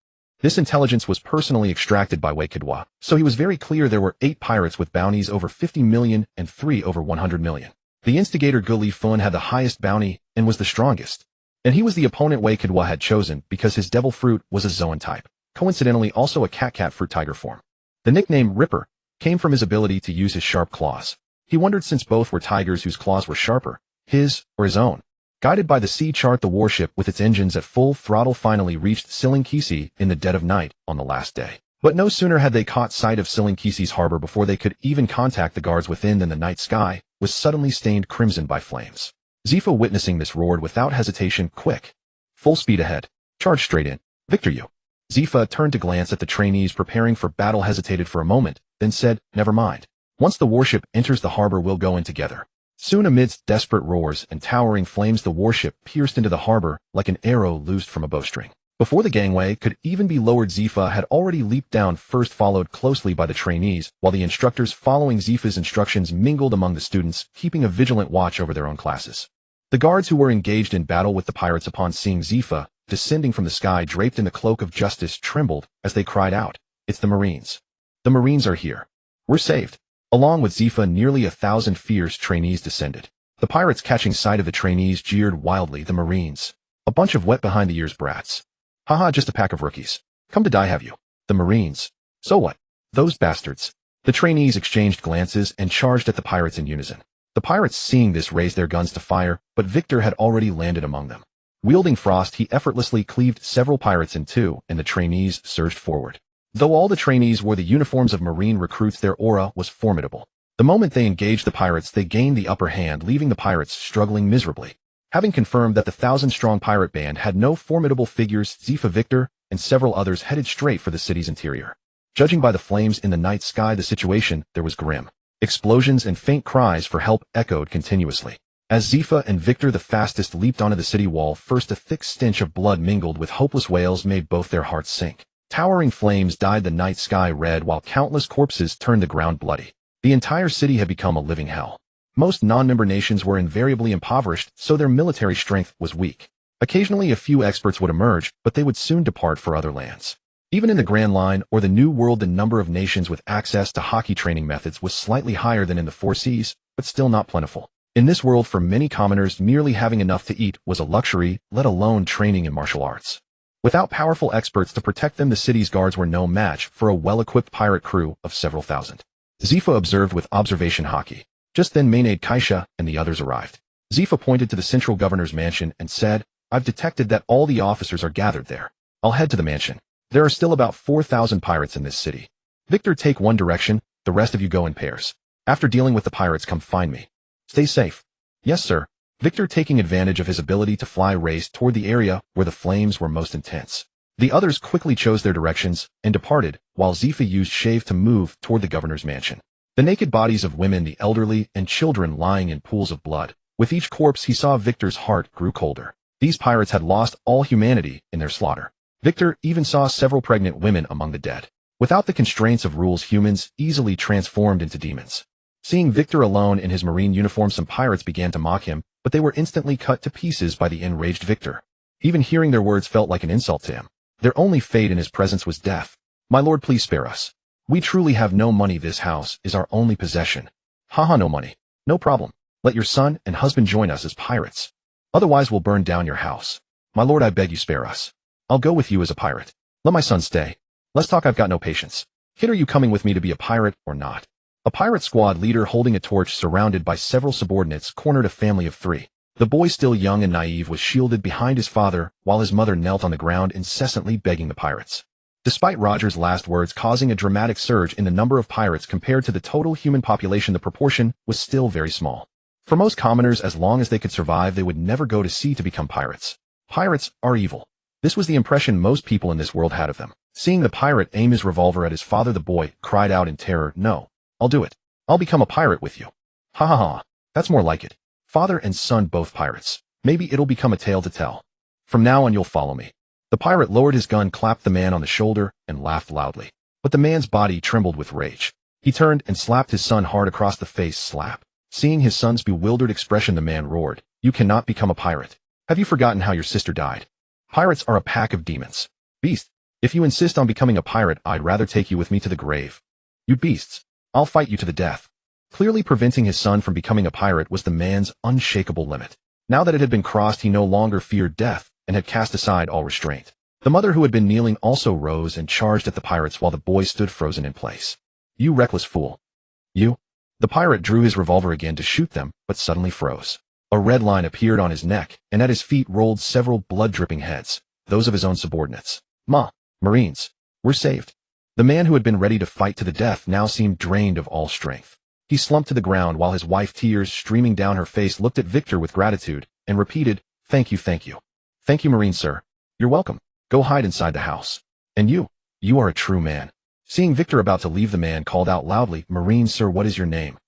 This intelligence was personally extracted by Wei Kudwa, so he was very clear there were 8 pirates with bounties over 50 million and 3 over 100 million. The instigator Gulefen had the highest bounty and was the strongest. And he was the opponent Wei Kudwa had chosen because his Devil Fruit was a Zoan type, coincidentally also a cat fruit tiger form. The nickname Ripper came from his ability to use his sharp claws. He wondered, since both were tigers whose claws were sharper, his or his own. Guided by the sea chart, the warship with its engines at full throttle finally reached Silinkisi in the dead of night on the last day. But no sooner had they caught sight of Silinkisi's harbor before they could even contact the guards within than the night sky was suddenly stained crimson by flames. Zifa, witnessing this, roared without hesitation, "Quick! Full speed ahead! Charge straight in! Victor you!" Zifa turned to glance at the trainees preparing for battle, hesitated for a moment, then said, "Never mind. Once the warship enters the harbor, we'll go in together." Soon, amidst desperate roars and towering flames, the warship pierced into the harbor like an arrow loosed from a bowstring. Before the gangway could even be lowered, Zifa had already leaped down first, followed closely by the trainees, while the instructors, following Zifa's instructions, mingled among the students, keeping a vigilant watch over their own classes. The guards who were engaged in battle with the pirates, upon seeing Zifa descending from the sky draped in the cloak of justice, trembled as they cried out, "It's the Marines! The Marines are here! We're saved!" Along with Zifa, nearly 1,000 fierce trainees descended. The pirates, catching sight of the trainees, jeered wildly, "The Marines! A bunch of wet behind the ears brats! Haha, just a pack of rookies! Come to die, have you? The Marines! So what? Those bastards!" The trainees exchanged glances and charged at the pirates in unison. The pirates, seeing this, raised their guns to fire, but Victor had already landed among them. Wielding Frost, he effortlessly cleaved several pirates in two, and the trainees surged forward. Though all the trainees wore the uniforms of Marine recruits, their aura was formidable. The moment they engaged the pirates, they gained the upper hand, leaving the pirates struggling miserably. Having confirmed that the 1,000-strong pirate band had no formidable figures, Zifa, Victor, and several others headed straight for the city's interior. Judging by the flames in the night sky, the situation there was grim. Explosions and faint cries for help echoed continuously. As Zifa and Victor, the fastest, leaped onto the city wall, first a thick stench of blood mingled with hopeless wails made both their hearts sink. Towering flames dyed the night sky red, while countless corpses turned the ground bloody. The entire city had become a living hell. Most non-member nations were invariably impoverished, so their military strength was weak. Occasionally a few experts would emerge, but they would soon depart for other lands. Even in the Grand Line or the New World, the number of nations with access to Haki training methods was slightly higher than in the Four Seas, but still not plentiful. In this world, for many commoners, merely having enough to eat was a luxury, let alone training in martial arts. Without powerful experts to protect them, the city's guards were no match for a well-equipped pirate crew of several thousand. Zifa observed with observation Haki. Just then Maynade Kaisha and the others arrived. Zifa pointed to the central governor's mansion and said, "I've detected that all the officers are gathered there. I'll head to the mansion. There are still about 4,000 pirates in this city. Victor, take one direction, the rest of you go in pairs. After dealing with the pirates, come find me. Stay safe." "Yes, sir." Victor, taking advantage of his ability to fly, raced toward the area where the flames were most intense. The others quickly chose their directions and departed, while Zifa used Shave to move toward the governor's mansion. The naked bodies of women, the elderly, and children lying in pools of blood. With each corpse he saw, Victor's heart grew colder. These pirates had lost all humanity in their slaughter. Victor even saw several pregnant women among the dead. Without the constraints of rules, humans easily transformed into demons. Seeing Victor alone in his marine uniform, some pirates began to mock him, but they were instantly cut to pieces by the enraged Victor. Even hearing their words felt like an insult to him. Their only fate in his presence was death. "My lord, please spare us. We truly have no money. This house is our only possession." "Haha, no money. No problem. Let your son and husband join us as pirates. Otherwise we'll burn down your house. My lord, I beg you, spare us. I'll go with you as a pirate. Let my son stay. Let's talk, I've got no patience. Kid, are you coming with me to be a pirate or not?" A pirate squad leader holding a torch, surrounded by several subordinates, cornered a family of 3. The boy, still young and naive, was shielded behind his father, while his mother knelt on the ground, incessantly begging the pirates. Despite Roger's last words causing a dramatic surge in the number of pirates compared to the total human population, the proportion was still very small. For most commoners, as long as they could survive, they would never go to sea to become pirates. Pirates are evil. This was the impression most people in this world had of them. Seeing the pirate aim his revolver at his father, the boy cried out in terror, "No, I'll do it. I'll become a pirate with you." "Ha ha ha, that's more like it. Father and son both pirates. Maybe it'll become a tale to tell. From now on you'll follow me." The pirate lowered his gun, clapped the man on the shoulder, and laughed loudly. But the man's body trembled with rage. He turned and slapped his son hard across the face. Slap. Seeing his son's bewildered expression, the man roared, "You cannot become a pirate. Have you forgotten how your sister died? Pirates are a pack of demons. Beast. If you insist on becoming a pirate, I'd rather take you with me to the grave. You beasts. I'll fight you to the death." Clearly preventing his son from becoming a pirate was the man's unshakable limit. Now that it had been crossed, he no longer feared death and had cast aside all restraint. The mother, who had been kneeling, also rose and charged at the pirates while the boy stood frozen in place. "You reckless fool. You." The pirate drew his revolver again to shoot them, but suddenly froze. A red line appeared on his neck, and at his feet rolled several blood-dripping heads, those of his own subordinates. Marines. We're saved." The man, who had been ready to fight to the death, now seemed drained of all strength. He slumped to the ground while his wife, tears streaming down her face, looked at Victor with gratitude and repeated, "Thank you, thank you. Thank you, Marine sir. You're welcome. Go hide inside the house. And you are a true man." Seeing Victor about to leave, the man called out loudly, "Marine sir, what is your name?"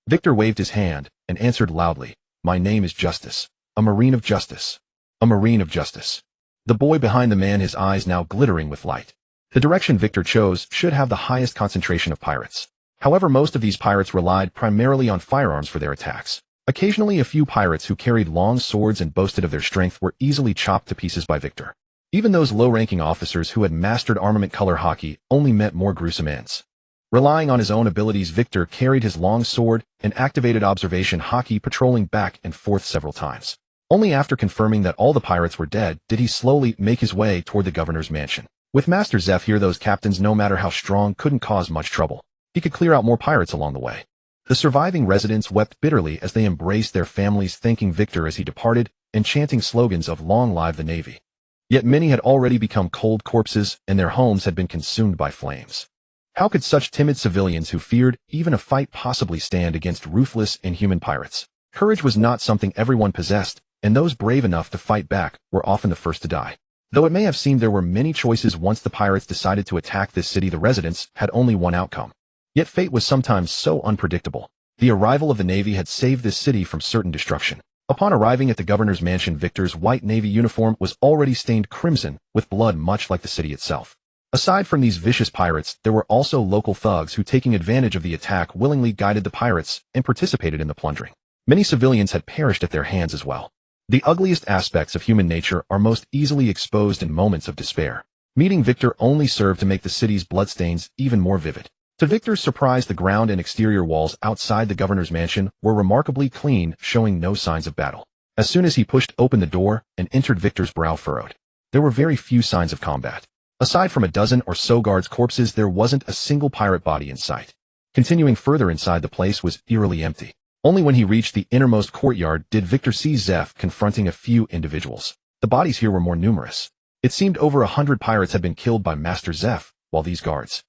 Victor waved his hand and answered loudly, "My name is Justice. A Marine of Justice. A Marine of Justice." The boy behind the man, his eyes now glittering with light. The direction Victor chose should have the highest concentration of pirates. However, most of these pirates relied primarily on firearms for their attacks. Occasionally, a few pirates who carried long swords and boasted of their strength were easily chopped to pieces by Victor. Even those low-ranking officers who had mastered armament color Haki only met more gruesome ends. Relying on his own abilities, Victor carried his long sword and activated observation Haki, patrolling back and forth several times. Only after confirming that all the pirates were dead did he slowly make his way toward the governor's mansion. With Master Zeph here, those captains, no matter how strong, couldn't cause much trouble. He could clear out more pirates along the way. The surviving residents wept bitterly as they embraced their families, thanking Victor as he departed and chanting slogans of "Long live the Navy." Yet many had already become cold corpses, and their homes had been consumed by flames. How could such timid civilians who feared even a fight possibly stand against ruthless, inhuman pirates? Courage was not something everyone possessed, and those brave enough to fight back were often the first to die. Though it may have seemed there were many choices once the pirates decided to attack this city, the residents had only one outcome. Yet fate was sometimes so unpredictable. The arrival of the Navy had saved this city from certain destruction. Upon arriving at the governor's mansion, Victor's white Navy uniform was already stained crimson with blood, much like the city itself. Aside from these vicious pirates, there were also local thugs who, taking advantage of the attack, willingly guided the pirates and participated in the plundering. Many civilians had perished at their hands as well. The ugliest aspects of human nature are most easily exposed in moments of despair. Meeting Victor only served to make the city's bloodstains even more vivid. To Victor's surprise, the ground and exterior walls outside the governor's mansion were remarkably clean, showing no signs of battle. As soon as he pushed open the door and entered, Victor's brow furrowed. There were very few signs of combat. Aside from a dozen or so guards' corpses, there wasn't a single pirate body in sight. Continuing further inside, the place was eerily empty. Only when he reached the innermost courtyard did Victor see Zeph confronting a few individuals. The bodies here were more numerous. It seemed over 100 pirates had been killed by Master Zeph, while these guards.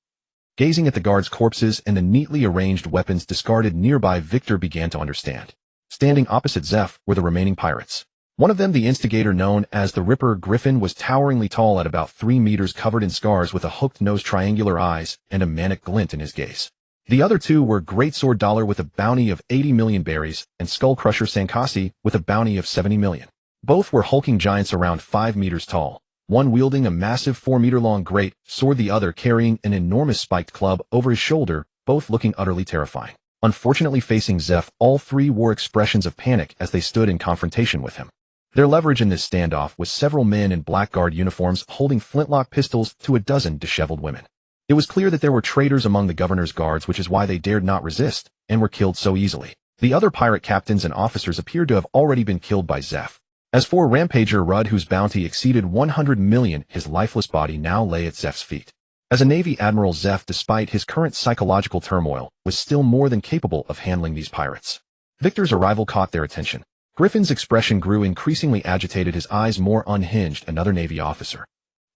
Gazing at the guards' corpses and the neatly arranged weapons discarded nearby, Victor began to understand. Standing opposite Zeph were the remaining pirates. One of them, the instigator known as the Ripper Griffin, was toweringly tall at about 3 meters, covered in scars, with a hooked nose, triangular eyes, and a manic glint in his gaze. The other two were Greatsword Dollar with a bounty of 80 million berries, and Skull Crusher Sakazuki with a bounty of 70 million. Both were hulking giants around 5 meters tall, one wielding a massive 4-meter-long great sword, the other carrying an enormous spiked club over his shoulder, both looking utterly terrifying. Unfortunately, facing Zeph, all three wore expressions of panic as they stood in confrontation with him. Their leverage in this standoff was several men in blackguard uniforms holding flintlock pistols to a dozen disheveled women. It was clear that there were traitors among the governor's guards, which is why they dared not resist, and were killed so easily. The other pirate captains and officers appeared to have already been killed by Zeph. As for Rampager Rudd, whose bounty exceeded 100 million, his lifeless body now lay at Zeph's feet. As a Navy Admiral, Zeph, despite his current psychological turmoil, was still more than capable of handling these pirates. Victor's arrival caught their attention. Griffin's expression grew increasingly agitated, his eyes more unhinged. Another Navy officer.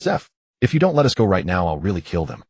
Zeph, if you don't let us go right now, I'll really kill them.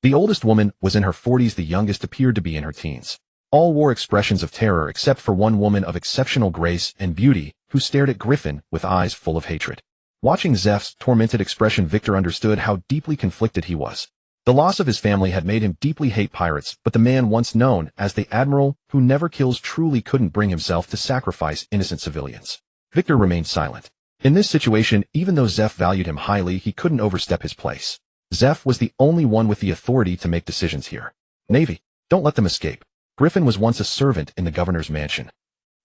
The oldest woman was in her 40s, the youngest appeared to be in her teens. All wore expressions of terror except for one woman of exceptional grace and beauty, who stared at Griffin with eyes full of hatred. Watching Zeph's tormented expression, Victor understood how deeply conflicted he was. The loss of his family had made him deeply hate pirates, but the man once known as the Admiral who never kills truly couldn't bring himself to sacrifice innocent civilians. Victor remained silent. In this situation, even though Zeph valued him highly, he couldn't overstep his place. Zeph was the only one with the authority to make decisions here. Navy, don't let them escape. Griffin was once a servant in the governor's mansion.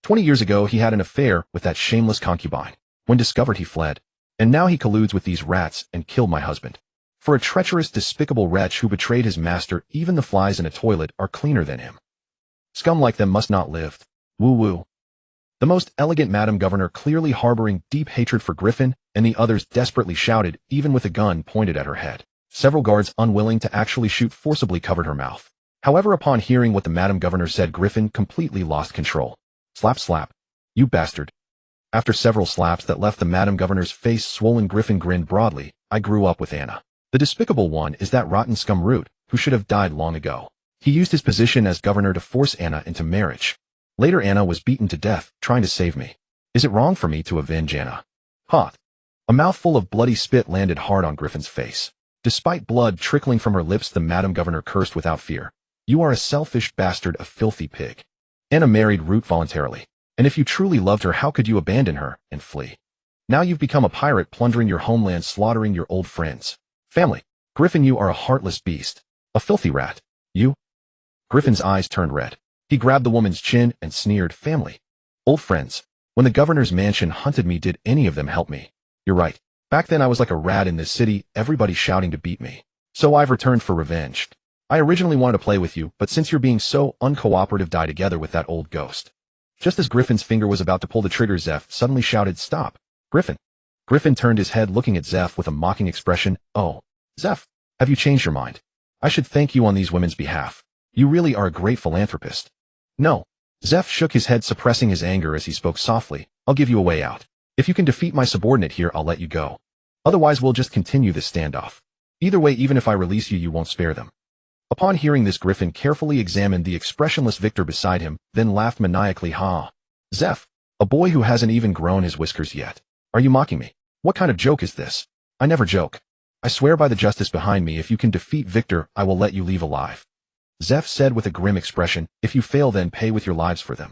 20 years ago, he had an affair with that shameless concubine. When discovered, he fled. And now he colludes with these rats and killed my husband. For a treacherous, despicable wretch who betrayed his master, even the flies in a toilet are cleaner than him. Scum like them must not live. Woo-woo. The most elegant Madam Governor, clearly harboring deep hatred for Griffin, and the others desperately shouted, even with a gun pointed at her head. Several guards, unwilling to actually shoot, forcibly covered her mouth. However, upon hearing what the Madam Governor said, Griffin completely lost control. Slap, slap. You bastard. After several slaps that left the Madam Governor's face swollen, Griffin grinned broadly. I grew up with Anna. The despicable one is that rotten scum Root, who should have died long ago. He used his position as governor to force Anna into marriage. Later, Anna was beaten to death, trying to save me. Is it wrong for me to avenge Anna? Hot. A mouthful of bloody spit landed hard on Griffin's face. Despite blood trickling from her lips, the Madam Governor cursed without fear. You are a selfish bastard, a filthy pig. Anna married Root voluntarily. And if you truly loved her, how could you abandon her and flee? Now you've become a pirate, plundering your homeland, slaughtering your old friends. Family. Griffin, you are a heartless beast. A filthy rat. You? Griffin's eyes turned red. He grabbed the woman's chin and sneered. Family. Old friends. When the governor's mansion hunted me, did any of them help me? You're right. Back then I was like a rat in this city, everybody shouting to beat me. So I've returned for revenge. I originally wanted to play with you, but since you're being so uncooperative, die together with that old ghost. Just as Griffin's finger was about to pull the trigger, Zeph suddenly shouted, Stop. Griffin. Griffin turned his head, looking at Zeph with a mocking expression. Oh, Zeph, have you changed your mind? I should thank you on these women's behalf. You really are a great philanthropist. No. Zeph shook his head, suppressing his anger as he spoke softly. I'll give you a way out. If you can defeat my subordinate here, I'll let you go. Otherwise, we'll just continue this standoff. Either way, even if I release you, you won't spare them. Upon hearing this, Griffin carefully examined the expressionless Victor beside him, then laughed maniacally. Ha! Zeph, a boy who hasn't even grown his whiskers yet. Are you mocking me? What kind of joke is this? I never joke. I swear by the justice behind me, if you can defeat Victor, I will let you leave alive. Zeph said with a grim expression. If you fail, then pay with your lives for them.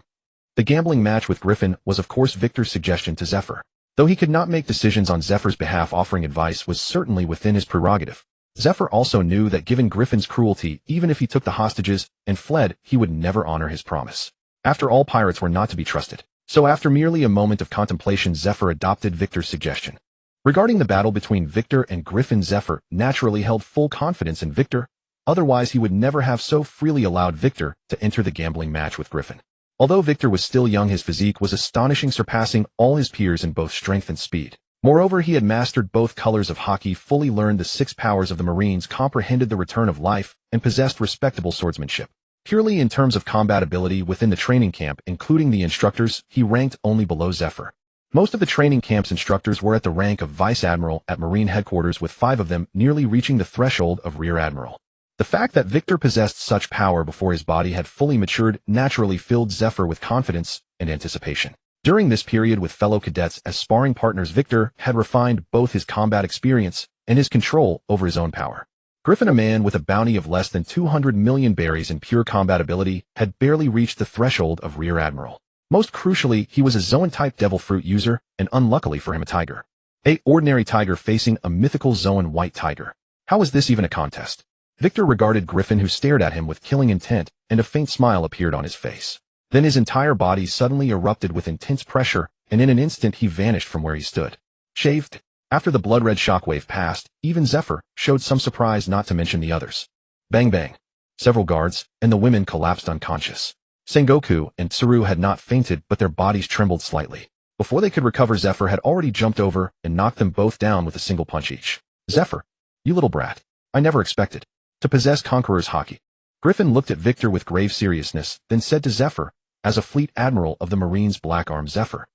The gambling match with Griffin was of course Victor's suggestion to Zephyr. Though he could not make decisions on Zephyr's behalf, offering advice was certainly within his prerogative. Zephyr also knew that given Griffin's cruelty, even if he took the hostages and fled, he would never honor his promise. After all, pirates were not to be trusted. So after merely a moment of contemplation, Zephyr adopted Victor's suggestion. Regarding the battle between Victor and Griffin, Zephyr naturally held full confidence in Victor. Otherwise, he would never have so freely allowed Victor to enter the gambling match with Griffin. Although Victor was still young, his physique was astonishing, surpassing all his peers in both strength and speed. Moreover, he had mastered both colors of Haki, fully learned the 6 powers of the Marines, comprehended the return of life, and possessed respectable swordsmanship. Purely in terms of combat ability within the training camp, including the instructors, he ranked only below Zephyr. Most of the training camp's instructors were at the rank of Vice Admiral at Marine headquarters, with 5 of them nearly reaching the threshold of Rear Admiral. The fact that Victor possessed such power before his body had fully matured naturally filled Zephyr with confidence and anticipation. During this period with fellow cadets as sparring partners, Victor had refined both his combat experience and his control over his own power. Griffin, a man with a bounty of less than 200 million berries in pure combat ability, had barely reached the threshold of Rear Admiral. Most crucially, he was a Zoan-type devil fruit user, and unluckily for him a tiger. An ordinary tiger facing a mythical Zoan white tiger. How was this even a contest? Victor regarded Griffin, who stared at him with killing intent, and a faint smile appeared on his face. Then his entire body suddenly erupted with intense pressure, and in an instant he vanished from where he stood. Shaved. After the blood-red shockwave passed, even Zephyr showed some surprise, not to mention the others. Bang bang. Several guards, and the women collapsed unconscious. Sengoku and Tsuru had not fainted, but their bodies trembled slightly. Before they could recover, Zephyr had already jumped over and knocked them both down with a single punch each. Zephyr, you little brat. I never expected to possess Conqueror's Haki. Griffin looked at Victor with grave seriousness, then said to Zephyr, as a fleet admiral of the Marines, Black Arm Zephyr,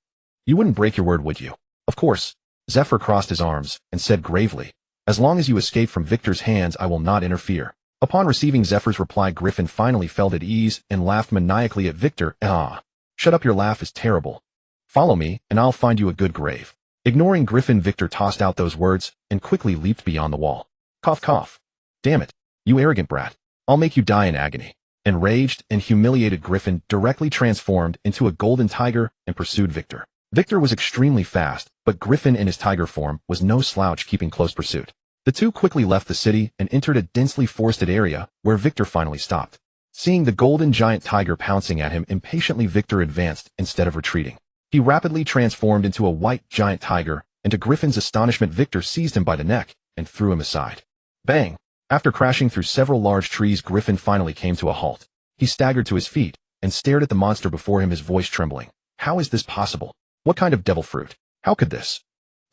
you wouldn't break your word, would you? Of course. Zephyr crossed his arms and said gravely, as long as you escape from Victor's hands, I will not interfere. Upon receiving Zephyr's reply, Griffin finally felt at ease and laughed maniacally at Victor. Shut up, your laugh is terrible. Follow me, and I'll find you a good grave. Ignoring Griffin, Victor tossed out those words and quickly leaped beyond the wall. Cough cough. Damn it, you arrogant brat. I'll make you die in agony. Enraged and humiliated, Griffin directly transformed into a golden tiger and pursued Victor. Victor was extremely fast, but Griffin in his tiger form was no slouch, keeping close pursuit. The two quickly left the city and entered a densely forested area where Victor finally stopped. Seeing the golden giant tiger pouncing at him impatiently, Victor advanced instead of retreating. He rapidly transformed into a white giant tiger, and to Griffin's astonishment, Victor seized him by the neck and threw him aside. Bang! After crashing through several large trees, Griffin finally came to a halt. He staggered to his feet and stared at the monster before him, his voice trembling. How is this possible? What kind of devil fruit? How could this?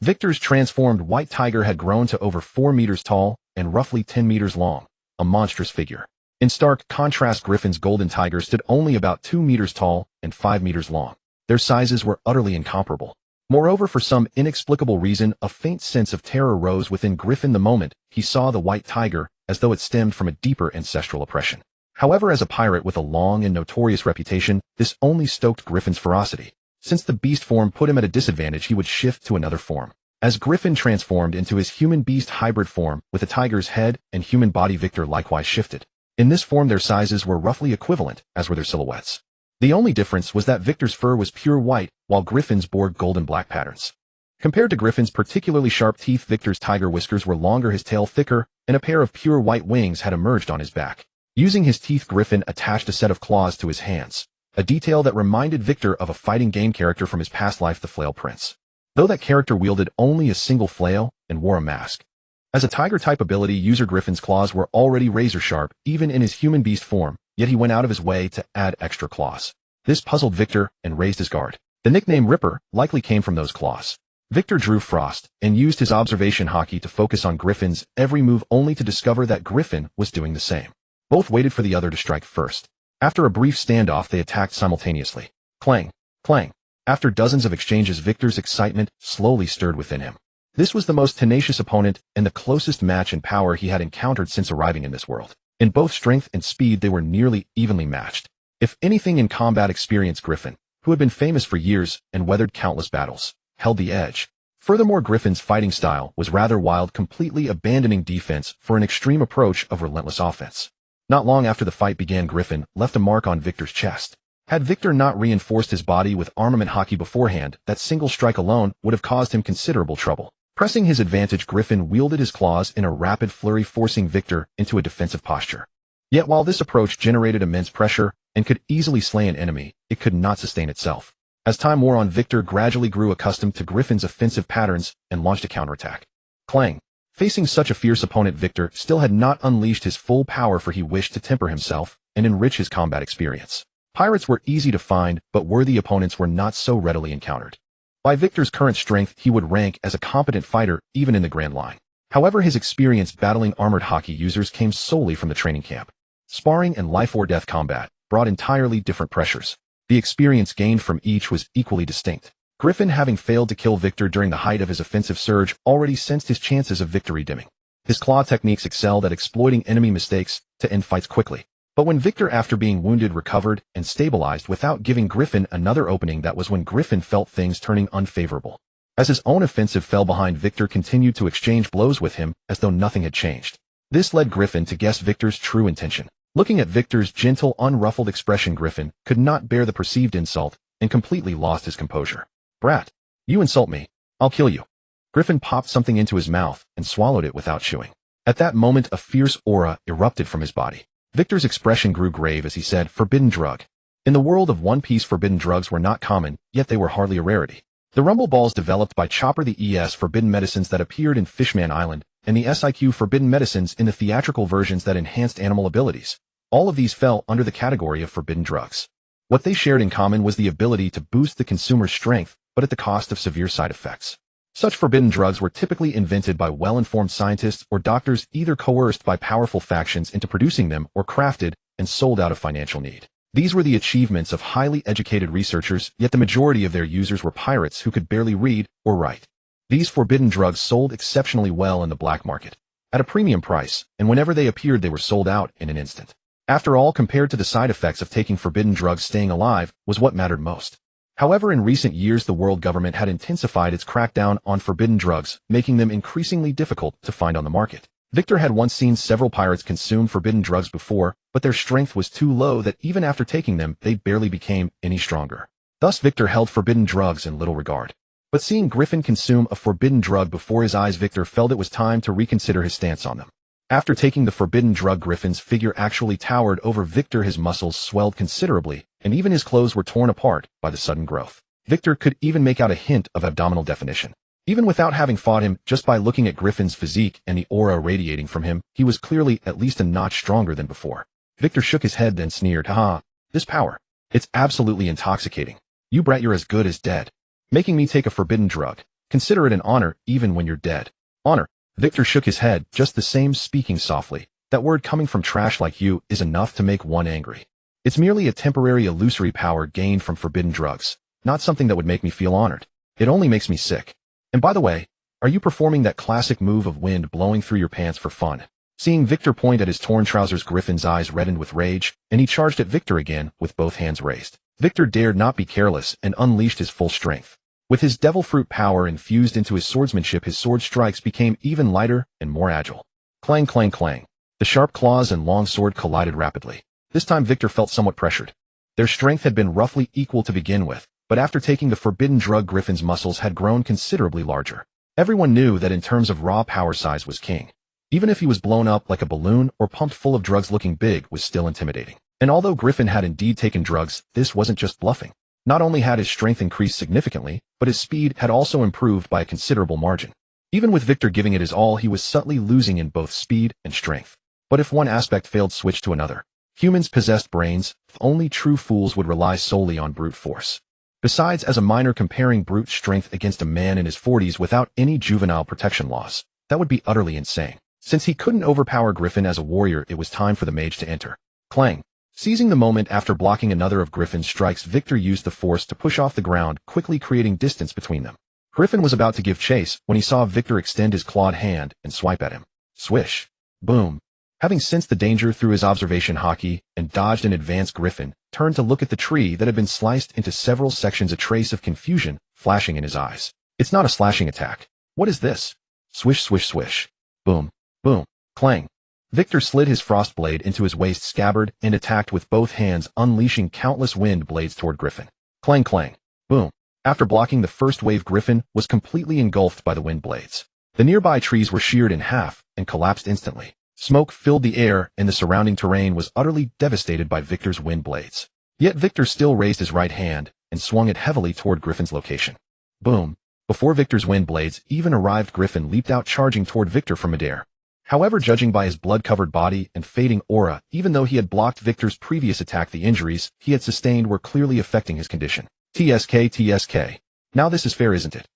Victor's transformed white tiger had grown to over 4 meters tall and roughly 10 meters long, a monstrous figure. In stark contrast, Griffin's golden tiger stood only about 2 meters tall and 5 meters long. Their sizes were utterly incomparable. Moreover, for some inexplicable reason, a faint sense of terror rose within Griffin the moment he saw the white tiger, as though it stemmed from a deeper ancestral oppression. However, as a pirate with a long and notorious reputation, this only stoked Griffin's ferocity. Since the beast form put him at a disadvantage, he would shift to another form. As Griffin transformed into his human-beast hybrid form with a tiger's head and human body, Victor likewise shifted. In this form, their sizes were roughly equivalent, as were their silhouettes. The only difference was that Victor's fur was pure white, while Griffin's bore golden black patterns. Compared to Griffin's particularly sharp teeth, Victor's tiger whiskers were longer, his tail thicker, and a pair of pure white wings had emerged on his back. Using his teeth, Griffin attached a set of claws to his hands, a detail that reminded Victor of a fighting game character from his past life, the Flail Prince. Though that character wielded only a single flail and wore a mask. As a tiger-type ability user, Griffin's claws were already razor-sharp, even in his human-beast form, yet he went out of his way to add extra claws. This puzzled Victor and raised his guard. The nickname Ripper likely came from those claws. Victor drew Frost and used his observation Haki to focus on Griffin's every move, only to discover that Griffin was doing the same. Both waited for the other to strike first. After a brief standoff, they attacked simultaneously. Clang, clang. After dozens of exchanges, Victor's excitement slowly stirred within him. This was the most tenacious opponent and the closest match in power he had encountered since arriving in this world. In both strength and speed, they were nearly evenly matched. If anything, in combat experience, Griffin, who had been famous for years and weathered countless battles, held the edge. Furthermore, Griffin's fighting style was rather wild, completely abandoning defense for an extreme approach of relentless offense. Not long after the fight began, Griffin left a mark on Victor's chest. Had Victor not reinforced his body with armament Haki beforehand, that single strike alone would have caused him considerable trouble. Pressing his advantage, Griffin wielded his claws in a rapid flurry, forcing Victor into a defensive posture. Yet while this approach generated immense pressure and could easily slay an enemy, it could not sustain itself. As time wore on, Victor gradually grew accustomed to Griffin's offensive patterns and launched a counterattack. Clang. Facing such a fierce opponent, Victor still had not unleashed his full power, for he wished to temper himself and enrich his combat experience. Pirates were easy to find, but worthy opponents were not so readily encountered. By Victor's current strength, he would rank as a competent fighter even in the Grand Line. However, his experience battling armored Haki users came solely from the training camp. Sparring and life-or-death combat brought entirely different pressures. The experience gained from each was equally distinct. Griffin, having failed to kill Victor during the height of his offensive surge, already sensed his chances of victory dimming. His claw techniques excelled at exploiting enemy mistakes to end fights quickly. But when Victor, after being wounded, recovered and stabilized without giving Griffin another opening, that was when Griffin felt things turning unfavorable. As his own offensive fell behind, Victor continued to exchange blows with him as though nothing had changed. This led Griffin to guess Victor's true intention. Looking at Victor's gentle, unruffled expression, Griffin could not bear the perceived insult and completely lost his composure. "Brat, you insult me. I'll kill you." Griffin popped something into his mouth and swallowed it without chewing. At that moment, a fierce aura erupted from his body. Victor's expression grew grave as he said, "Forbidden drug." In the world of One Piece, forbidden drugs were not common, yet they were hardly a rarity. The Rumble Balls developed by Chopper, the ES forbidden medicines that appeared in Fishman Island, and the SIQ forbidden medicines in the theatrical versions that enhanced animal abilities. All of these fell under the category of forbidden drugs. What they shared in common was the ability to boost the consumer's strength, but at the cost of severe side effects. Such forbidden drugs were typically invented by well-informed scientists or doctors, either coerced by powerful factions into producing them or crafted and sold out of financial need. These were the achievements of highly educated researchers, yet the majority of their users were pirates who could barely read or write. These forbidden drugs sold exceptionally well in the black market, at a premium price, and whenever they appeared they were sold out in an instant. After all, compared to the side effects of taking forbidden drugs, staying alive was what mattered most. However, in recent years the world government had intensified its crackdown on forbidden drugs, making them increasingly difficult to find on the market. Victor had once seen several pirates consume forbidden drugs before, but their strength was too low that even after taking them, they barely became any stronger. Thus Victor held forbidden drugs in little regard. But seeing Griffin consume a forbidden drug before his eyes, Victor felt it was time to reconsider his stance on them. After taking the forbidden drug, Griffin's figure actually towered over Victor. His muscles swelled considerably, and even his clothes were torn apart by the sudden growth. Victor could even make out a hint of abdominal definition. Even without having fought him, just by looking at Griffin's physique and the aura radiating from him, he was clearly at least a notch stronger than before. Victor shook his head, then sneered, "Haha, this power. It's absolutely intoxicating. You brat, you're as good as dead. Making me take a forbidden drug. Consider it an honor even when you're dead." "Honor?" Victor shook his head, just the same, speaking softly. "That word coming from trash like you is enough to make one angry. It's merely a temporary illusory power gained from forbidden drugs, not something that would make me feel honored. It only makes me sick. And by the way, are you performing that classic move of wind blowing through your pants for fun?" Seeing Victor point at his torn trousers, Griffin's eyes reddened with rage, and he charged at Victor again with both hands raised. Victor dared not be careless and unleashed his full strength. With his devil fruit power infused into his swordsmanship, his sword strikes became even lighter and more agile. Clang, clang, clang. The sharp claws and long sword collided rapidly. This time Victor felt somewhat pressured. Their strength had been roughly equal to begin with, but after taking the forbidden drug, Griffin's muscles had grown considerably larger. Everyone knew that in terms of raw power, size was king. Even if he was blown up like a balloon or pumped full of drugs, looking big was still intimidating. And although Griffin had indeed taken drugs, this wasn't just bluffing. Not only had his strength increased significantly, but his speed had also improved by a considerable margin. Even with Victor giving it his all, he was subtly losing in both speed and strength. But if one aspect failed, switch to another. Humans possessed brains, only true fools would rely solely on brute force. Besides, as a minor, comparing brute strength against a man in his 40s without any juvenile protection laws, that would be utterly insane. Since he couldn't overpower Griffin as a warrior, it was time for the mage to enter. Clang. Seizing the moment after blocking another of Griffin's strikes, Victor used the force to push off the ground, quickly creating distance between them. Griffin was about to give chase when he saw Victor extend his clawed hand and swipe at him. Swish. Boom. Having sensed the danger through his observation, Haki, and dodged in advance, Griffin turned to look at the tree that had been sliced into several sections, a trace of confusion flashing in his eyes. "It's not a slashing attack. What is this?" Swish, swish, swish. Boom. Boom. Clang. Victor slid his frost blade into his waist scabbard and attacked with both hands, unleashing countless wind blades toward Griffin. Clang, clang. Boom. After blocking the first wave, Griffin was completely engulfed by the wind blades. The nearby trees were sheared in half and collapsed instantly. Smoke filled the air, and the surrounding terrain was utterly devastated by Victor's wind blades. Yet Victor still raised his right hand and swung it heavily toward Griffin's location. Boom. Before Victor's wind blades even arrived, Griffin leaped out, charging toward Victor from midair. However, judging by his blood-covered body and fading aura, even though he had blocked Victor's previous attack, the injuries he had sustained were clearly affecting his condition. TSK, TSK. Now this is fair, isn't it?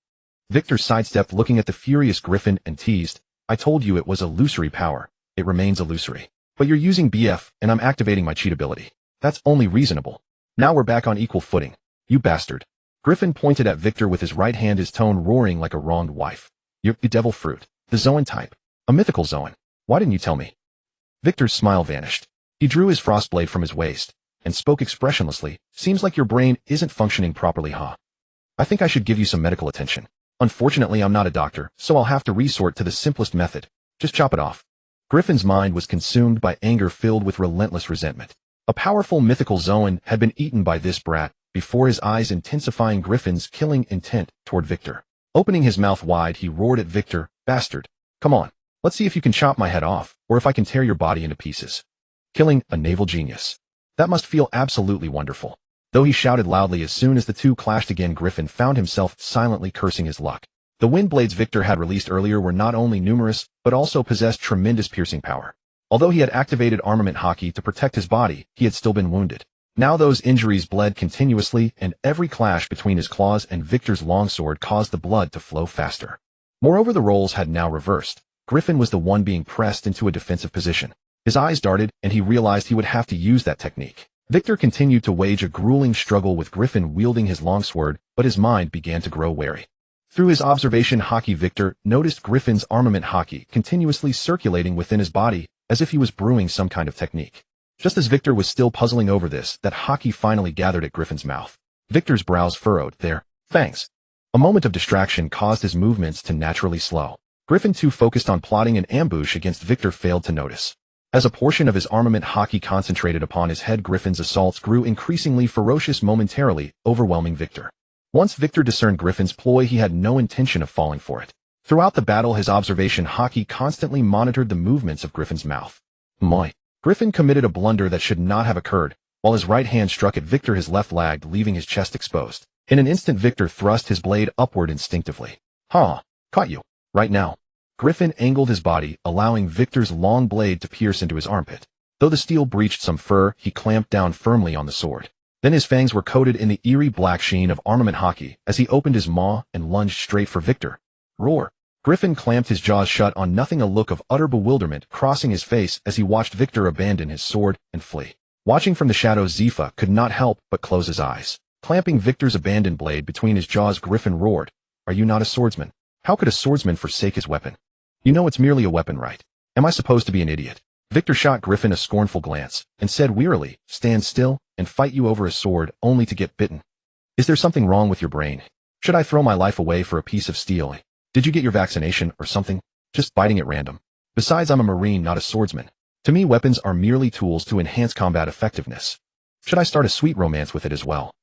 Victor sidestepped, looking at the furious Griffin, and teased, "I told you it was illusory power. It remains illusory. But you're using BF, and I'm activating my cheat ability. That's only reasonable. Now we're back on equal footing. You bastard." Griffin pointed at Victor with his right hand, his tone roaring like a wronged wife. "You're the devil fruit. The Zoan type. A mythical Zoan. Why didn't you tell me?" Victor's smile vanished. He drew his frost blade from his waist and spoke expressionlessly. Seems like your brain isn't functioning properly, huh? I think I should give you some medical attention. Unfortunately, I'm not a doctor, so I'll have to resort to the simplest method. Just chop it off. Griffin's mind was consumed by anger filled with relentless resentment. A powerful mythical Zoan had been eaten by this brat, before his eyes intensifying Griffin's killing intent toward Victor. Opening his mouth wide, he roared at Victor, "Bastard! Come on, let's see if you can chop my head off, or if I can tear your body into pieces." Killing a naval genius. That must feel absolutely wonderful. Though he shouted loudly as soon as the two clashed again, Griffin found himself silently cursing his luck. The wind blades Victor had released earlier were not only numerous, but also possessed tremendous piercing power. Although he had activated armament Haki to protect his body, he had still been wounded. Now those injuries bled continuously, and every clash between his claws and Victor's longsword caused the blood to flow faster. Moreover, the roles had now reversed. Griffin was the one being pressed into a defensive position. His eyes darted, and he realized he would have to use that technique. Victor continued to wage a grueling struggle with Griffin wielding his longsword, but his mind began to grow wary. Through his observation Haki, Victor noticed Griffin's armament Haki continuously circulating within his body, as if he was brewing some kind of technique. Just as Victor was still puzzling over this, that Haki finally gathered at Griffin's mouth. Victor's brows furrowed. There, thanks. A moment of distraction caused his movements to naturally slow. Griffin, too focused on plotting an ambush against Victor, failed to notice. As a portion of his armament Haki concentrated upon his head, Griffin's assaults grew increasingly ferocious, momentarily overwhelming Victor. Once Victor discerned Griffin's ploy, he had no intention of falling for it. Throughout the battle, his observation Haki constantly monitored the movements of Griffin's mouth. Griffin committed a blunder that should not have occurred. While his right hand struck at Victor, his left lagged, leaving his chest exposed. In an instant, Victor thrust his blade upward instinctively. Caught you. Right now. Griffin angled his body, allowing Victor's long blade to pierce into his armpit. Though the steel breached some fur, he clamped down firmly on the sword. Then his fangs were coated in the eerie black sheen of armament Haki as he opened his maw and lunged straight for Victor. Roar! Griffin clamped his jaws shut on nothing, a look of utter bewilderment crossing his face as he watched Victor abandon his sword and flee. Watching from the shadows, Zifa could not help but close his eyes. Clamping Victor's abandoned blade between his jaws, Griffin roared, "Are you not a swordsman? How could a swordsman forsake his weapon? You know it's merely a weapon, right? Am I supposed to be an idiot?" Victor shot Griffin a scornful glance and said wearily, "Stand still and fight you over a sword only to get bitten? Is there something wrong with your brain? Should I throw my life away for a piece of steel? Did you get your vaccination or something? Just biting at random. Besides, I'm a marine, not a swordsman. To me, weapons are merely tools to enhance combat effectiveness. Should I start a sweet romance with it as well?"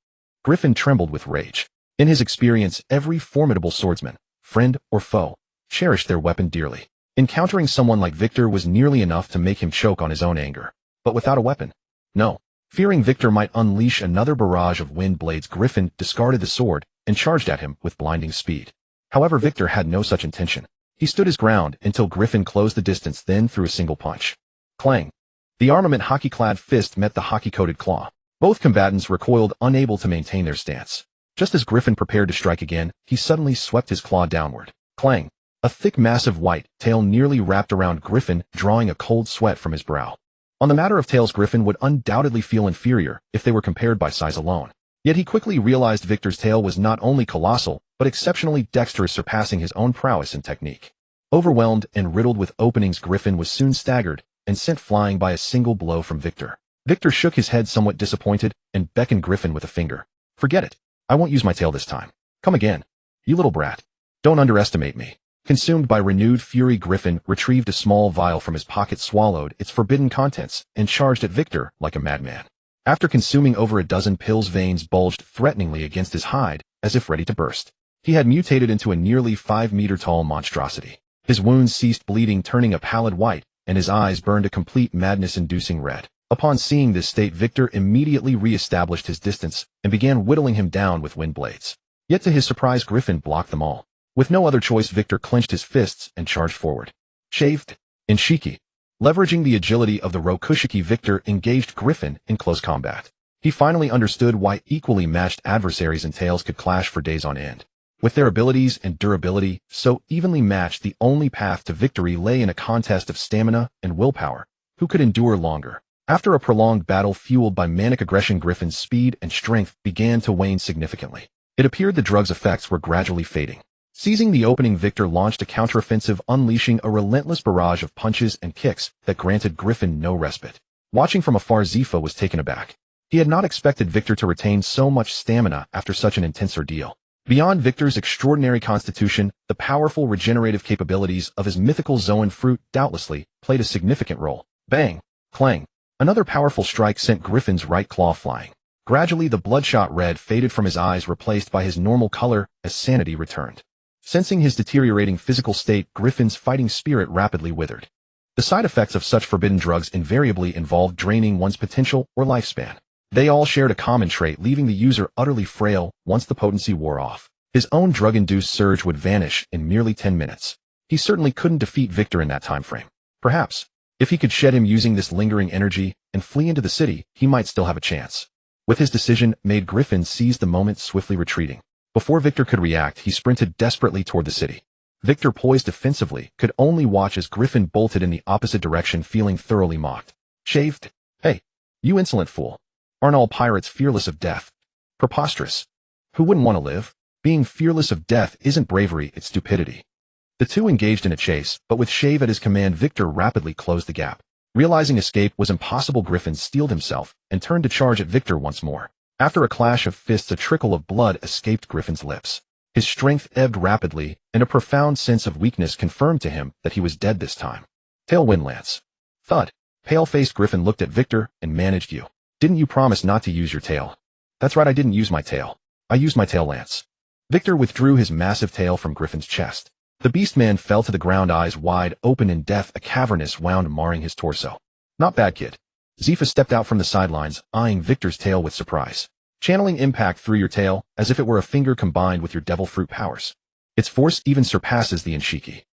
Griffin trembled with rage. In his experience, every formidable swordsman, friend or foe, cherished their weapon dearly. Encountering someone like Victor was nearly enough to make him choke on his own anger. But without a weapon? No. Fearing Victor might unleash another barrage of wind blades, Griffin discarded the sword and charged at him with blinding speed. However, Victor had no such intention. He stood his ground until Griffin closed the distance, then threw a single punch. Clang! The armament Haki-clad fist met the Haki-coated claw. Both combatants recoiled, unable to maintain their stance. Just as Griffin prepared to strike again, he suddenly swept his claw downward. Clang! A thick, massive white tail nearly wrapped around Griffin, drawing a cold sweat from his brow. On the matter of tails, Griffin would undoubtedly feel inferior if they were compared by size alone. Yet he quickly realized Victor's tail was not only colossal, but exceptionally dexterous, surpassing his own prowess and technique. Overwhelmed and riddled with openings, Griffin was soon staggered and sent flying by a single blow from Victor. Victor shook his head, somewhat disappointed, and beckoned Griffin with a finger. "Forget it. I won't use my tail this time. Come again. You little brat. Don't underestimate me." Consumed by renewed fury, Griffin retrieved a small vial from his pocket, swallowed its forbidden contents, and charged at Victor like a madman. After consuming over a dozen pills, veins bulged threateningly against his hide, as if ready to burst. He had mutated into a nearly 5-meter-tall monstrosity. His wounds ceased bleeding, turning a pallid white, and his eyes burned a complete madness-inducing red. Upon seeing this state, Victor immediately re-established his distance and began whittling him down with wind blades. Yet to his surprise, Griffin blocked them all. With no other choice, Victor clenched his fists and charged forward. Shaved in Shiki. Leveraging the agility of the Rokushiki, Victor engaged Griffin in close combat. He finally understood why equally matched adversaries and tails could clash for days on end. With their abilities and durability so evenly matched, the only path to victory lay in a contest of stamina and willpower. Who could endure longer? After a prolonged battle fueled by manic aggression, Griffin's speed and strength began to wane significantly. It appeared the drug's effects were gradually fading. Seizing the opening, Victor launched a counteroffensive, unleashing a relentless barrage of punches and kicks that granted Griffin no respite. Watching from afar, Zifa was taken aback. He had not expected Victor to retain so much stamina after such an intense ordeal. Beyond Victor's extraordinary constitution, the powerful regenerative capabilities of his mythical Zoan fruit doubtlessly played a significant role. Bang! Clang! Another powerful strike sent Griffin's right claw flying. Gradually, the bloodshot red faded from his eyes, replaced by his normal color as sanity returned. Sensing his deteriorating physical state, Griffin's fighting spirit rapidly withered. The side effects of such forbidden drugs invariably involved draining one's potential or lifespan. They all shared a common trait, leaving the user utterly frail once the potency wore off. His own drug-induced surge would vanish in merely 10 minutes. He certainly couldn't defeat Victor in that time frame. Perhaps, if he could shed him using this lingering energy and flee into the city, he might still have a chance. With his decision made, Griffin seized the moment, swiftly retreating. Before Victor could react, he sprinted desperately toward the city. Victor, poised defensively, could only watch as Griffin bolted in the opposite direction, feeling thoroughly mocked. Shaved? Hey, you insolent fool. Aren't all pirates fearless of death? Preposterous. Who wouldn't want to live? Being fearless of death isn't bravery, it's stupidity. The two engaged in a chase, but with Shave at his command, Victor rapidly closed the gap. Realizing escape was impossible, Griffin steeled himself and turned to charge at Victor once more. After a clash of fists, a trickle of blood escaped Griffin's lips. His strength ebbed rapidly, and a profound sense of weakness confirmed to him that he was dead this time. Tailwind lance. Thud. Pale-faced Griffin looked at Victor and managed you. Didn't you promise not to use your tail? That's right, I didn't use my tail. I used my tail lance. Victor withdrew his massive tail from Griffin's chest. The beastman fell to the ground, eyes wide open in death, a cavernous wound marring his torso. Not bad, kid. Zifa stepped out from the sidelines, eyeing Victor's tail with surprise. Channeling impact through your tail, as if it were a finger combined with your devil fruit powers. Its force even surpasses the Inshiki.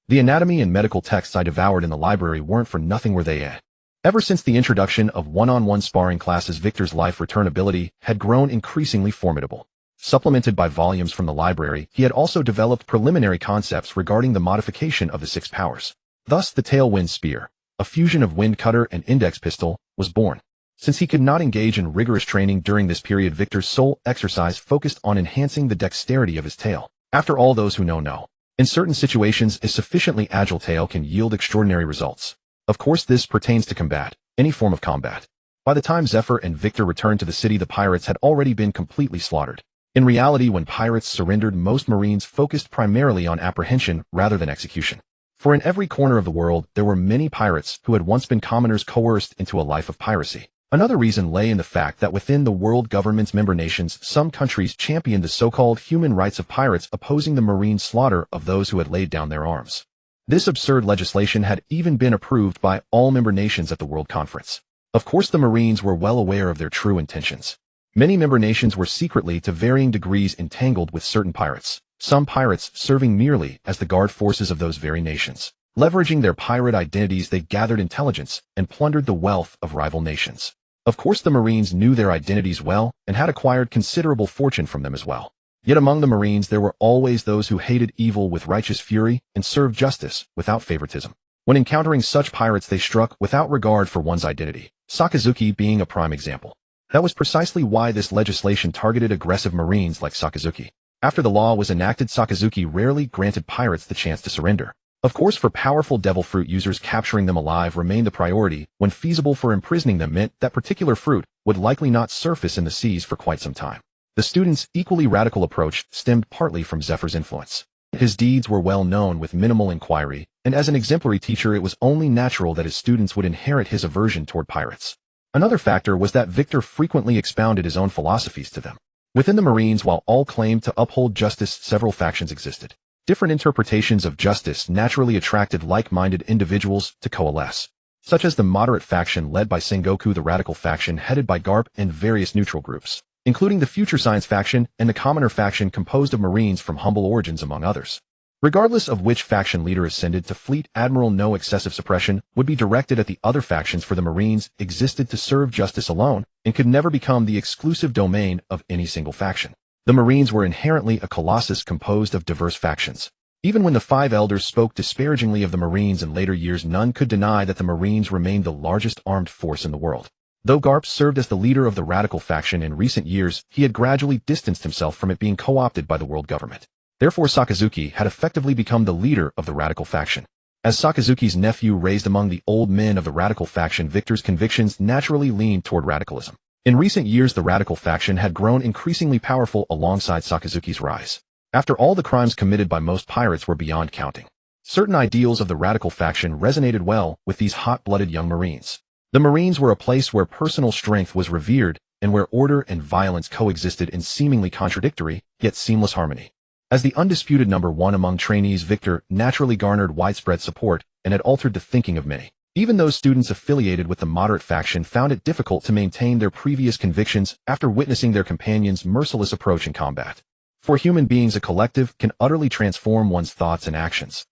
The anatomy and medical texts I devoured in the library weren't for nothing, were they? Ever since the introduction of one-on-one sparring classes, Victor's life return ability had grown increasingly formidable. Supplemented by volumes from the library, he had also developed preliminary concepts regarding the modification of the 6 powers. Thus, the Tailwind Spear, a fusion of Wind Cutter and Index Pistol, was born. Since he could not engage in rigorous training during this period, Victor's sole exercise focused on enhancing the dexterity of his tail. After all, those who know. In certain situations, a sufficiently agile tail can yield extraordinary results. Of course, this pertains to combat, any form of combat. By the time Zephyr and Victor returned to the city, the pirates had already been completely slaughtered. In reality, when pirates surrendered, most Marines focused primarily on apprehension rather than execution. For in every corner of the world, there were many pirates who had once been commoners coerced into a life of piracy. Another reason lay in the fact that within the world government's member nations, some countries championed the so-called human rights of pirates, opposing the Marine slaughter of those who had laid down their arms. This absurd legislation had even been approved by all member nations at the World Conference. Of course, the Marines were well aware of their true intentions. Many member nations were secretly, to varying degrees, entangled with certain pirates, some pirates serving merely as the guard forces of those very nations. Leveraging their pirate identities, they gathered intelligence and plundered the wealth of rival nations. Of course, the Marines knew their identities well and had acquired considerable fortune from them as well. Yet among the Marines there were always those who hated evil with righteous fury and served justice without favoritism. When encountering such pirates, they struck without regard for one's identity, Sakazuki being a prime example. That was precisely why this legislation targeted aggressive Marines like Sakazuki. After the law was enacted, Sakazuki rarely granted pirates the chance to surrender. Of course, for powerful devil fruit users, capturing them alive remained the priority. When feasible, for imprisoning them meant that particular fruit would likely not surface in the seas for quite some time. The student's equally radical approach stemmed partly from Zephyr's influence. His deeds were well known with minimal inquiry, and as an exemplary teacher, it was only natural that his students would inherit his aversion toward pirates. Another factor was that Victor frequently expounded his own philosophies to them. Within the Marines, while all claimed to uphold justice, several factions existed. Different interpretations of justice naturally attracted like-minded individuals to coalesce, such as the moderate faction led by Sengoku, the radical faction headed by Garp, and various neutral groups, including the Future Science faction and the Commoner faction composed of Marines from humble origins, among others. Regardless of which faction leader ascended to Fleet Admiral, no excessive suppression would be directed at the other factions, for the Marines existed to serve justice alone and could never become the exclusive domain of any single faction. The Marines were inherently a colossus composed of diverse factions. Even when the 5 elders spoke disparagingly of the Marines in later years, none could deny that the Marines remained the largest armed force in the world. Though Garp served as the leader of the radical faction in recent years, he had gradually distanced himself from it being co-opted by the world government. Therefore, Sakazuki had effectively become the leader of the radical faction. As Sakazuki's nephew raised among the old men of the radical faction, Victor's convictions naturally leaned toward radicalism. In recent years, the radical faction had grown increasingly powerful alongside Sakazuki's rise. After all, the crimes committed by most pirates were beyond counting. Certain ideals of the radical faction resonated well with these hot-blooded young Marines. The Marines were a place where personal strength was revered and where order and violence coexisted in seemingly contradictory, yet seamless harmony. As the undisputed number one among trainees, Victor naturally garnered widespread support and had altered the thinking of many. Even those students affiliated with the moderate faction found it difficult to maintain their previous convictions after witnessing their companions' merciless approach in combat. For human beings, a collective can utterly transform one's thoughts and actions.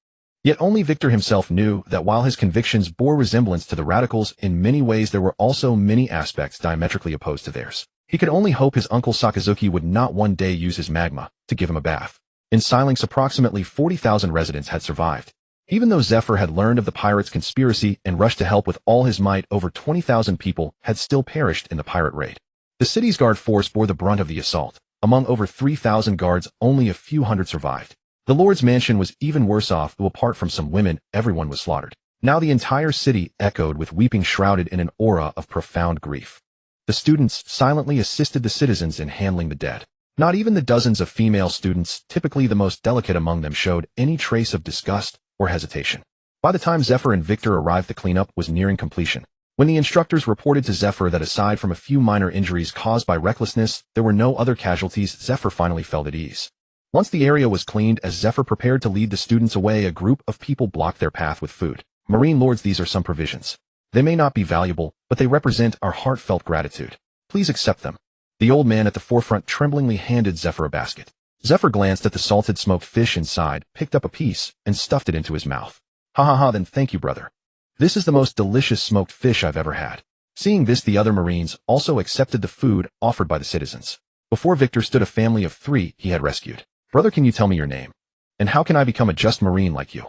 Yet only Victor himself knew that while his convictions bore resemblance to the radicals, in many ways there were also many aspects diametrically opposed to theirs. He could only hope his uncle Sakazuki would not one day use his magma to give him a bath. In Silence, approximately 40,000 residents had survived. Even though Zephyr had learned of the pirates' conspiracy and rushed to help with all his might, over 20,000 people had still perished in the pirate raid. The city's guard force bore the brunt of the assault. Among over 3,000 guards, only a few hundred survived. The Lord's mansion was even worse off, though apart from some women, everyone was slaughtered. Now the entire city echoed with weeping, shrouded in an aura of profound grief. The students silently assisted the citizens in handling the dead. Not even the dozens of female students, typically the most delicate among them, showed any trace of disgust or hesitation. By the time Zephyr and Victor arrived, the cleanup was nearing completion. When the instructors reported to Zephyr that aside from a few minor injuries caused by recklessness, there were no other casualties, Zephyr finally felt at ease. Once the area was cleaned, as Zephyr prepared to lead the students away, a group of people blocked their path with food. Marine Lords, these are some provisions. They may not be valuable, but they represent our heartfelt gratitude. Please accept them. The old man at the forefront tremblingly handed Zephyr a basket. Zephyr glanced at the salted smoked fish inside, picked up a piece, and stuffed it into his mouth. Ha ha ha, then thank you, brother. This is the most delicious smoked fish I've ever had. Seeing this, the other Marines also accepted the food offered by the citizens. Before Victor stood a family of 3 he had rescued. Brother, can you tell me your name? And how can I become a just Marine like you?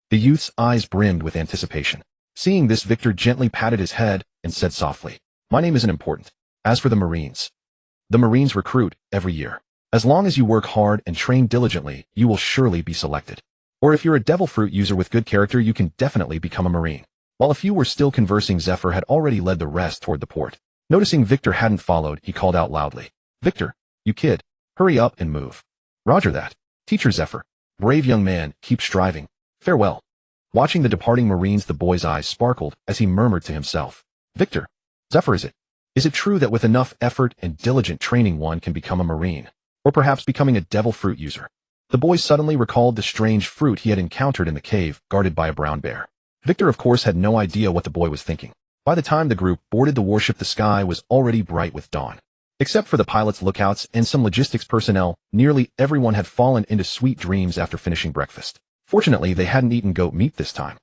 The youth's eyes brimmed with anticipation. Seeing this, Victor gently patted his head and said softly, my name isn't important. As for the Marines, the Marines recruit every year. As long as you work hard and train diligently, you will surely be selected. Or if you're a devil fruit user with good character, you can definitely become a Marine. While a few were still conversing, Zephyr had already led the rest toward the port. Noticing Victor hadn't followed, he called out loudly, Victor, you kid, hurry up and move. Roger that. Teacher Zephyr. Brave young man, keep striving. Farewell. Watching the departing Marines, the boy's eyes sparkled as he murmured to himself, Victor, Zephyr, is it true that with enough effort and diligent training one can become a Marine? Or perhaps becoming a devil fruit user? The boy suddenly recalled the strange fruit he had encountered in the cave, guarded by a brown bear. Victor, of course, had no idea what the boy was thinking. By the time the group boarded the warship, the sky was already bright with dawn. Except for the pilots, lookouts, and some logistics personnel, nearly everyone had fallen into sweet dreams after finishing breakfast. Fortunately, they hadn't eaten goat meat this time.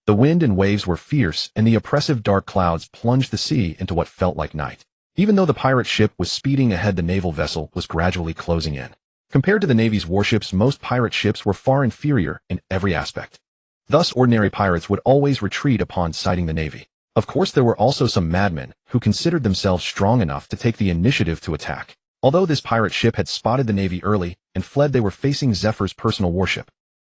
The wind and waves were fierce, and the oppressive dark clouds plunged the sea into what felt like night. Even though the pirate ship was speeding ahead, the naval vessel was gradually closing in. Compared to the Navy's warships, most pirate ships were far inferior in every aspect. Thus, ordinary pirates would always retreat upon sighting the Navy. Of course, there were also some madmen who considered themselves strong enough to take the initiative to attack. Although this pirate ship had spotted the Navy early and fled, they were facing Zephyr's personal warship.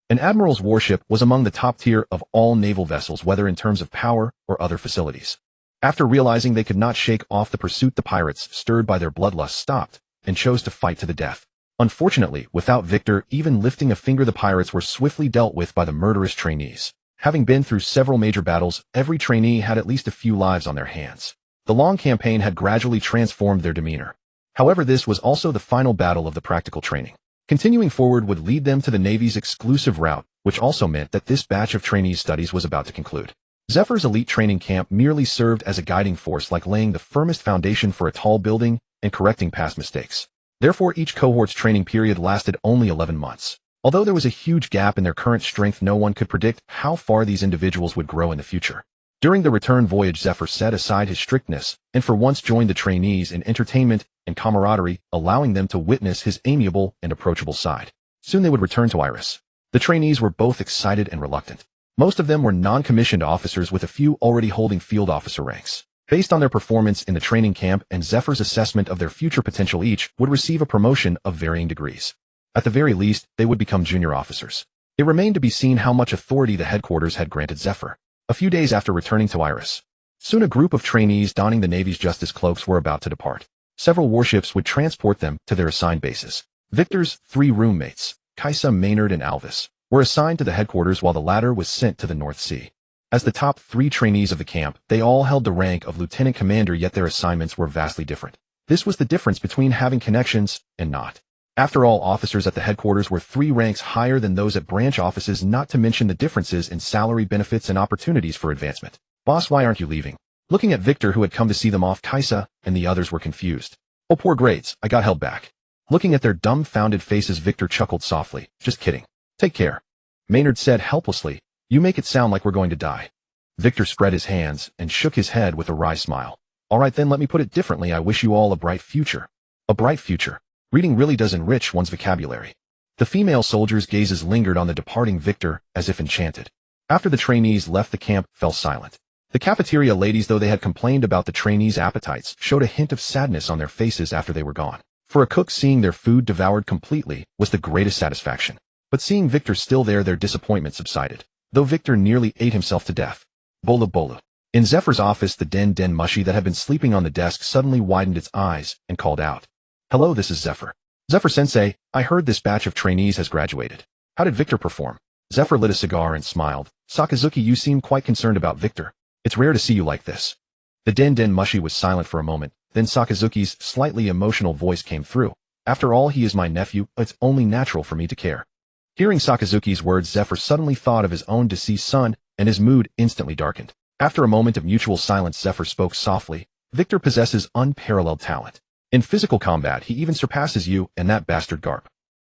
An admiral's warship was among the top tier of all naval vessels, whether in terms of power or other facilities. After realizing they could not shake off the pursuit, the pirates, stirred by their bloodlust, stopped and chose to fight to the death. Unfortunately, without Victor even lifting a finger, the pirates were swiftly dealt with by the murderous trainees. Having been through several major battles, every trainee had at least a few lives on their hands. The long campaign had gradually transformed their demeanor. However, this was also the final battle of the practical training. Continuing forward would lead them to the Navy's exclusive route, which also meant that this batch of trainees' studies was about to conclude. Zephyr's elite training camp merely served as a guiding force, like laying the firmest foundation for a tall building and correcting past mistakes. Therefore, each cohort's training period lasted only 11 months. Although there was a huge gap in their current strength, no one could predict how far these individuals would grow in the future. During the return voyage, Zephyr set aside his strictness and for once joined the trainees in entertainment and camaraderie, allowing them to witness his amiable and approachable side. Soon they would return to Iris. The trainees were both excited and reluctant. Most of them were non-commissioned officers, with a few already holding field officer ranks. Based on their performance in the training camp and Zephyr's assessment of their future potential, each would receive a promotion of varying degrees. At the very least, they would become junior officers. It remained to be seen how much authority the headquarters had granted Zephyr. A few days after returning to Iris, soon a group of trainees donning the Navy's justice cloaks were about to depart. Several warships would transport them to their assigned bases. Victor's 3 roommates, Kaisa, Maynard, and Alvis, were assigned to the headquarters while the latter was sent to the North Sea. As the top 3 trainees of the camp, they all held the rank of lieutenant commander, yet their assignments were vastly different. This was the difference between having connections and not. After all, officers at the headquarters were 3 ranks higher than those at branch offices, not to mention the differences in salary, benefits, and opportunities for advancement. Boss, why aren't you leaving? Looking at Victor, who had come to see them off, Kaisa and the others were confused. Oh, poor grades, I got held back. Looking at their dumbfounded faces, Victor chuckled softly. Just kidding. Take care. Maynard said helplessly. You make it sound like we're going to die. Victor spread his hands and shook his head with a wry smile. All right then, let me put it differently. I wish you all a bright future. A bright future. Reading really does enrich one's vocabulary. The female soldiers' gazes lingered on the departing Victor as if enchanted. After the trainees left, the camp fell silent. The cafeteria ladies, though they had complained about the trainees' appetites, showed a hint of sadness on their faces after they were gone. For a cook, seeing their food devoured completely was the greatest satisfaction. But seeing Victor still there, their disappointment subsided, though Victor nearly ate himself to death. Bolu bolu. In Zephyr's office, the den mushi that had been sleeping on the desk suddenly widened its eyes and called out. Hello, this is Zephyr. Zephyr-sensei, I heard this batch of trainees has graduated. How did Victor perform? Zephyr lit a cigar and smiled. Sakazuki, you seem quite concerned about Victor. It's rare to see you like this. The den mushi was silent for a moment, then Sakazuki's slightly emotional voice came through. After all, he is my nephew, it's only natural for me to care. Hearing Sakazuki's words, Zephyr suddenly thought of his own deceased son, and his mood instantly darkened. After a moment of mutual silence, Zephyr spoke softly. Victor possesses unparalleled talent. In physical combat, he even surpasses you and that bastard Garp.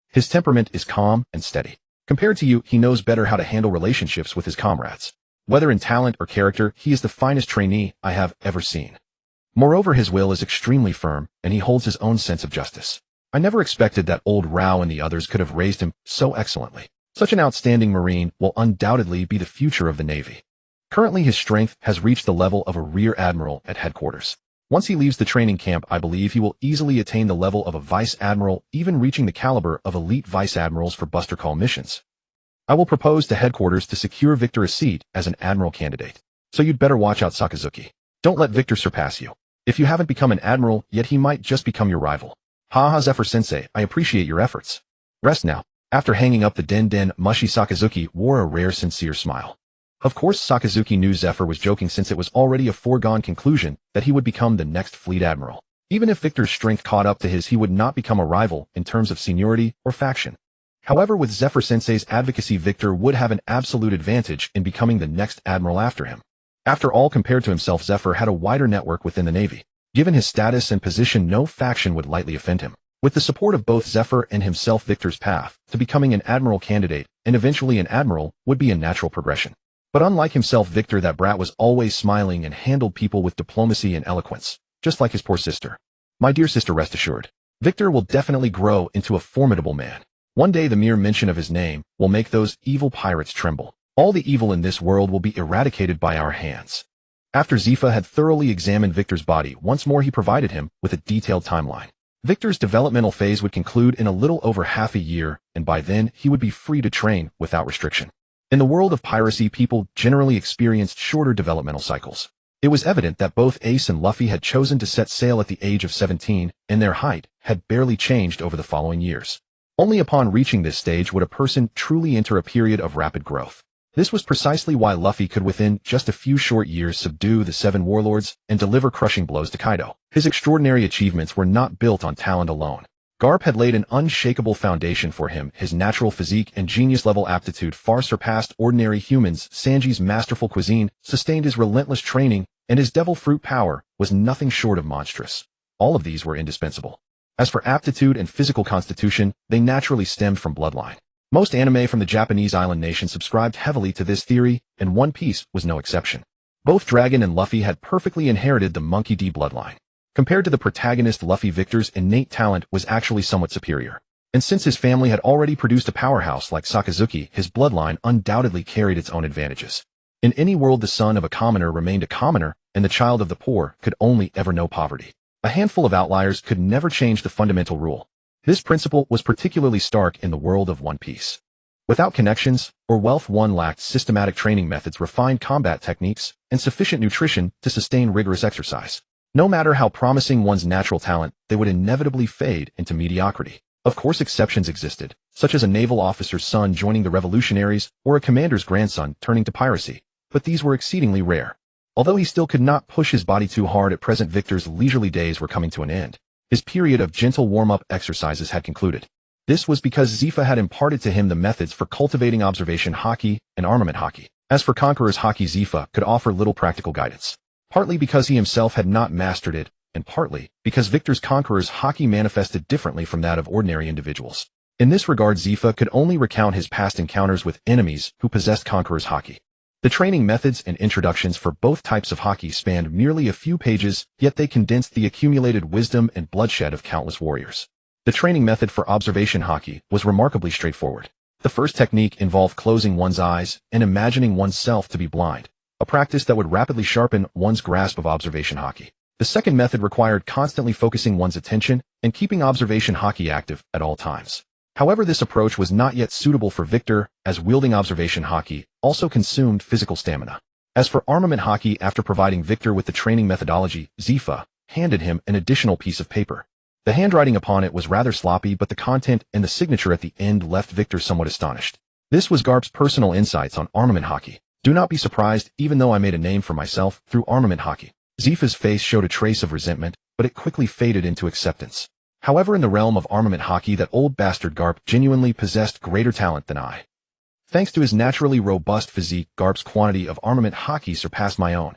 His temperament is calm and steady. Compared to you, he knows better how to handle relationships with his comrades. Whether in talent or character, he is the finest trainee I have ever seen. Moreover, his will is extremely firm, and he holds his own sense of justice. I never expected that old Rao and the others could have raised him so excellently. Such an outstanding Marine will undoubtedly be the future of the Navy. Currently, his strength has reached the level of a Rear Admiral at headquarters. Once he leaves the training camp, I believe he will easily attain the level of a Vice Admiral, even reaching the caliber of elite Vice Admirals for Buster Call missions. I will propose to headquarters to secure Victor a seat as an Admiral candidate. So you'd better watch out, Sakazuki. Don't let Victor surpass you. If you haven't become an Admiral yet, he might just become your rival. Haha, Zephyr-sensei, I appreciate your efforts. Rest now. After hanging up the den mushi, Sakazuki wore a rare sincere smile. Of course, Sakazuki knew Zephyr was joking, since it was already a foregone conclusion that he would become the next Fleet Admiral. Even if Victor's strength caught up to his, he would not become a rival in terms of seniority or faction. However, with Zephyr-sensei's advocacy, Victor would have an absolute advantage in becoming the next Admiral after him. After all, compared to himself, Zephyr had a wider network within the Navy. Given his status and position, no faction would lightly offend him. With the support of both Zephyr and himself, Victor's path to becoming an Admiral candidate and eventually an Admiral would be a natural progression. But unlike himself, Victor, that brat, was always smiling and handled people with diplomacy and eloquence, just like his poor sister. My dear sister, rest assured, Victor will definitely grow into a formidable man. One day the mere mention of his name will make those evil pirates tremble. All the evil in this world will be eradicated by our hands. After Zifa had thoroughly examined Victor's body, once more he provided him with a detailed timeline. Victor's developmental phase would conclude in a little over half a year, and by then he would be free to train without restriction. In the world of piracy, people generally experienced shorter developmental cycles. It was evident that both Ace and Luffy had chosen to set sail at the age of 17, and their height had barely changed over the following years. Only upon reaching this stage would a person truly enter a period of rapid growth. This was precisely why Luffy could within just a few short years subdue the 7 warlords and deliver crushing blows to Kaido. His extraordinary achievements were not built on talent alone. Garp had laid an unshakable foundation for him. His natural physique and genius-level aptitude far surpassed ordinary humans. Sanji's masterful cuisine sustained his relentless training, and his devil fruit power was nothing short of monstrous. All of these were indispensable. As for aptitude and physical constitution, they naturally stemmed from bloodline. Most anime from the Japanese island nation subscribed heavily to this theory, and One Piece was no exception. Both Dragon and Luffy had perfectly inherited the Monkey D bloodline. Compared to the protagonist, Luffy, Victor's innate talent was actually somewhat superior. And since his family had already produced a powerhouse like Sakazuki, his bloodline undoubtedly carried its own advantages. In any world, the son of a commoner remained a commoner, and the child of the poor could only ever know poverty. A handful of outliers could never change the fundamental rule. This principle was particularly stark in the world of One Piece. Without connections or wealth, one lacked systematic training methods, refined combat techniques, and sufficient nutrition to sustain rigorous exercise. No matter how promising one's natural talent, they would inevitably fade into mediocrity. Of course, exceptions existed, such as a naval officer's son joining the revolutionaries or a commander's grandson turning to piracy, but these were exceedingly rare. Although he still could not push his body too hard at present, Victor's leisurely days were coming to an end. His period of gentle warm-up exercises had concluded. This was because Zifa had imparted to him the methods for cultivating observation haki and armament haki. As for Conqueror's haki, Zifa could offer little practical guidance, partly because he himself had not mastered it, and partly because Victor's Conqueror's haki manifested differently from that of ordinary individuals. In this regard, Zifa could only recount his past encounters with enemies who possessed Conqueror's haki. The training methods and introductions for both types of haki spanned merely a few pages, yet they condensed the accumulated wisdom and bloodshed of countless warriors. The training method for observation haki was remarkably straightforward. The first technique involved closing one's eyes and imagining oneself to be blind, a practice that would rapidly sharpen one's grasp of observation haki. The second method required constantly focusing one's attention and keeping observation haki active at all times. However, this approach was not yet suitable for Victor, as wielding observation haki also consumed physical stamina. As for armament haki, after providing Victor with the training methodology, Zifa handed him an additional piece of paper. The handwriting upon it was rather sloppy, but the content and the signature at the end left Victor somewhat astonished. This was Garp's personal insights on armament haki. Do not be surprised, even though I made a name for myself through armament haki. Zifa's face showed a trace of resentment, but it quickly faded into acceptance. However, in the realm of armament haki, that old bastard Garp genuinely possessed greater talent than I. Thanks to his naturally robust physique, Garp's quantity of armament haki surpassed my own.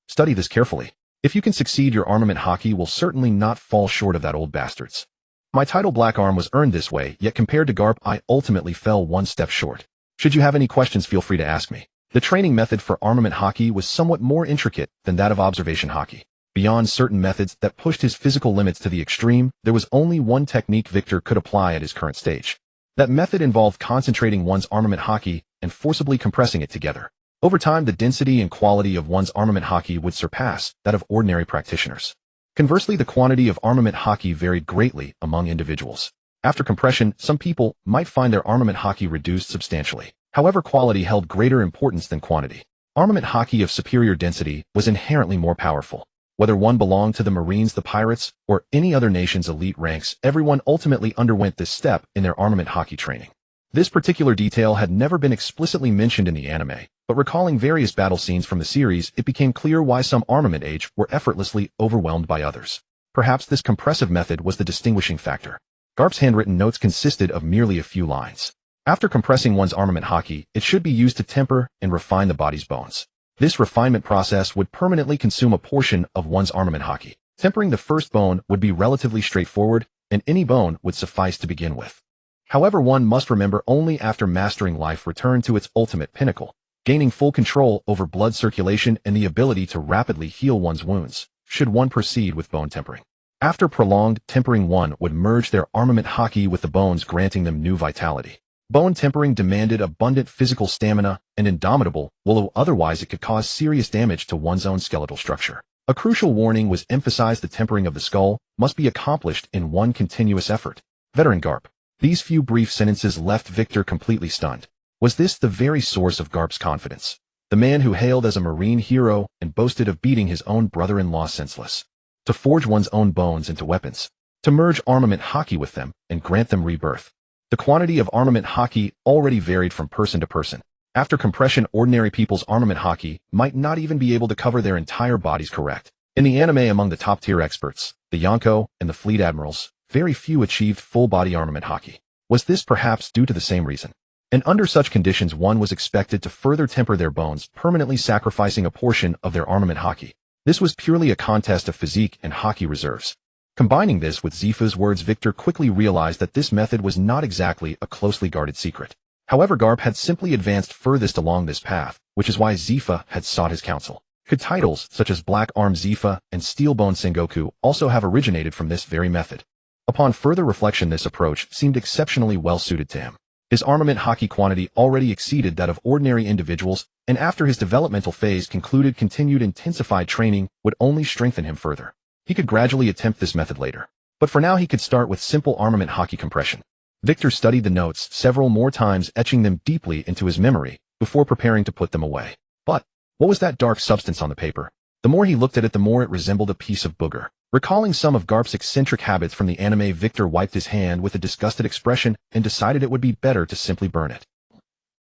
Study this carefully. If you can succeed, your armament haki will certainly not fall short of that old bastard's. My title Black Arm was earned this way, yet compared to Garp, I ultimately fell one step short. Should you have any questions, feel free to ask me. The training method for armament haki was somewhat more intricate than that of observation haki. Beyond certain methods that pushed his physical limits to the extreme, there was only one technique Victor could apply at his current stage. That method involved concentrating one's armament haki and forcibly compressing it together. Over time, the density and quality of one's armament haki would surpass that of ordinary practitioners. Conversely, the quantity of armament haki varied greatly among individuals. After compression, some people might find their armament haki reduced substantially. However, quality held greater importance than quantity. Armament haki of superior density was inherently more powerful. Whether one belonged to the Marines, the Pirates, or any other nation's elite ranks, everyone ultimately underwent this step in their armament haki training. This particular detail had never been explicitly mentioned in the anime, but recalling various battle scenes from the series, it became clear why some armament age were effortlessly overwhelmed by others. Perhaps this compressive method was the distinguishing factor. Garp's handwritten notes consisted of merely a few lines. After compressing one's armament haki, it should be used to temper and refine the body's bones. This refinement process would permanently consume a portion of one's armament haki. Tempering the first bone would be relatively straightforward, and any bone would suffice to begin with. However, one must remember only after mastering life return to its ultimate pinnacle, gaining full control over blood circulation and the ability to rapidly heal one's wounds, should one proceed with bone tempering. After prolonged tempering, one would merge their armament haki with the bones, granting them new vitality. Bone tempering demanded abundant physical stamina and indomitable will, otherwise it could cause serious damage to one's own skeletal structure. A crucial warning was emphasized: the tempering of the skull must be accomplished in one continuous effort. Veteran Garp. These few brief sentences left Victor completely stunned. Was this the very source of Garp's confidence? The man who hailed as a Marine hero and boasted of beating his own brother-in-law senseless. To forge one's own bones into weapons. To merge armament haki with them and grant them rebirth. The quantity of armament haki already varied from person to person. After compression, ordinary people's armament haki might not even be able to cover their entire bodies. Correct. In the anime, among the top-tier experts, the Yonko and the fleet admirals, very few achieved full-body armament haki. Was this perhaps due to the same reason? And under such conditions, one was expected to further temper their bones, permanently sacrificing a portion of their armament haki. This was purely a contest of physique and haki reserves. Combining this with Zifa's words, Victor quickly realized that this method was not exactly a closely guarded secret. However, Garp had simply advanced furthest along this path, which is why Zifa had sought his counsel. Could titles such as Black Arm Zifa and Steelbone Sengoku also have originated from this very method? Upon further reflection, this approach seemed exceptionally well suited to him. His armament Haki quantity already exceeded that of ordinary individuals, and after his developmental phase concluded, continued intensified training would only strengthen him further. He could gradually attempt this method later. But for now he could start with simple armament Haki compression. Victor studied the notes several more times, etching them deeply into his memory, before preparing to put them away. But what was that dark substance on the paper? The more he looked at it, the more it resembled a piece of booger. Recalling some of Garp's eccentric habits from the anime, Victor wiped his hand with a disgusted expression and decided it would be better to simply burn it.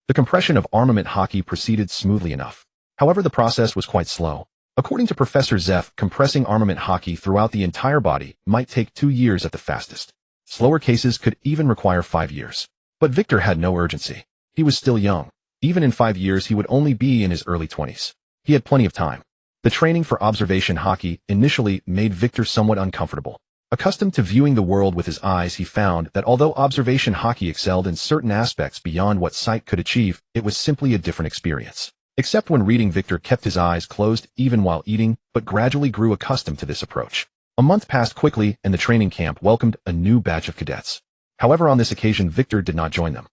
The compression of armament Haki proceeded smoothly enough. However, the process was quite slow. According to Professor Zeph, compressing armament Haki throughout the entire body might take 2 years at the fastest. Slower cases could even require 5 years. But Victor had no urgency. He was still young. Even in 5 years he would only be in his early 20s. He had plenty of time. The training for observation Haki initially made Victor somewhat uncomfortable. Accustomed to viewing the world with his eyes, he found that although observation Haki excelled in certain aspects beyond what sight could achieve, it was simply a different experience. Except when reading, Victor kept his eyes closed even while eating, but gradually grew accustomed to this approach. A month passed quickly, and the training camp welcomed a new batch of cadets. However, on this occasion Victor did not join them.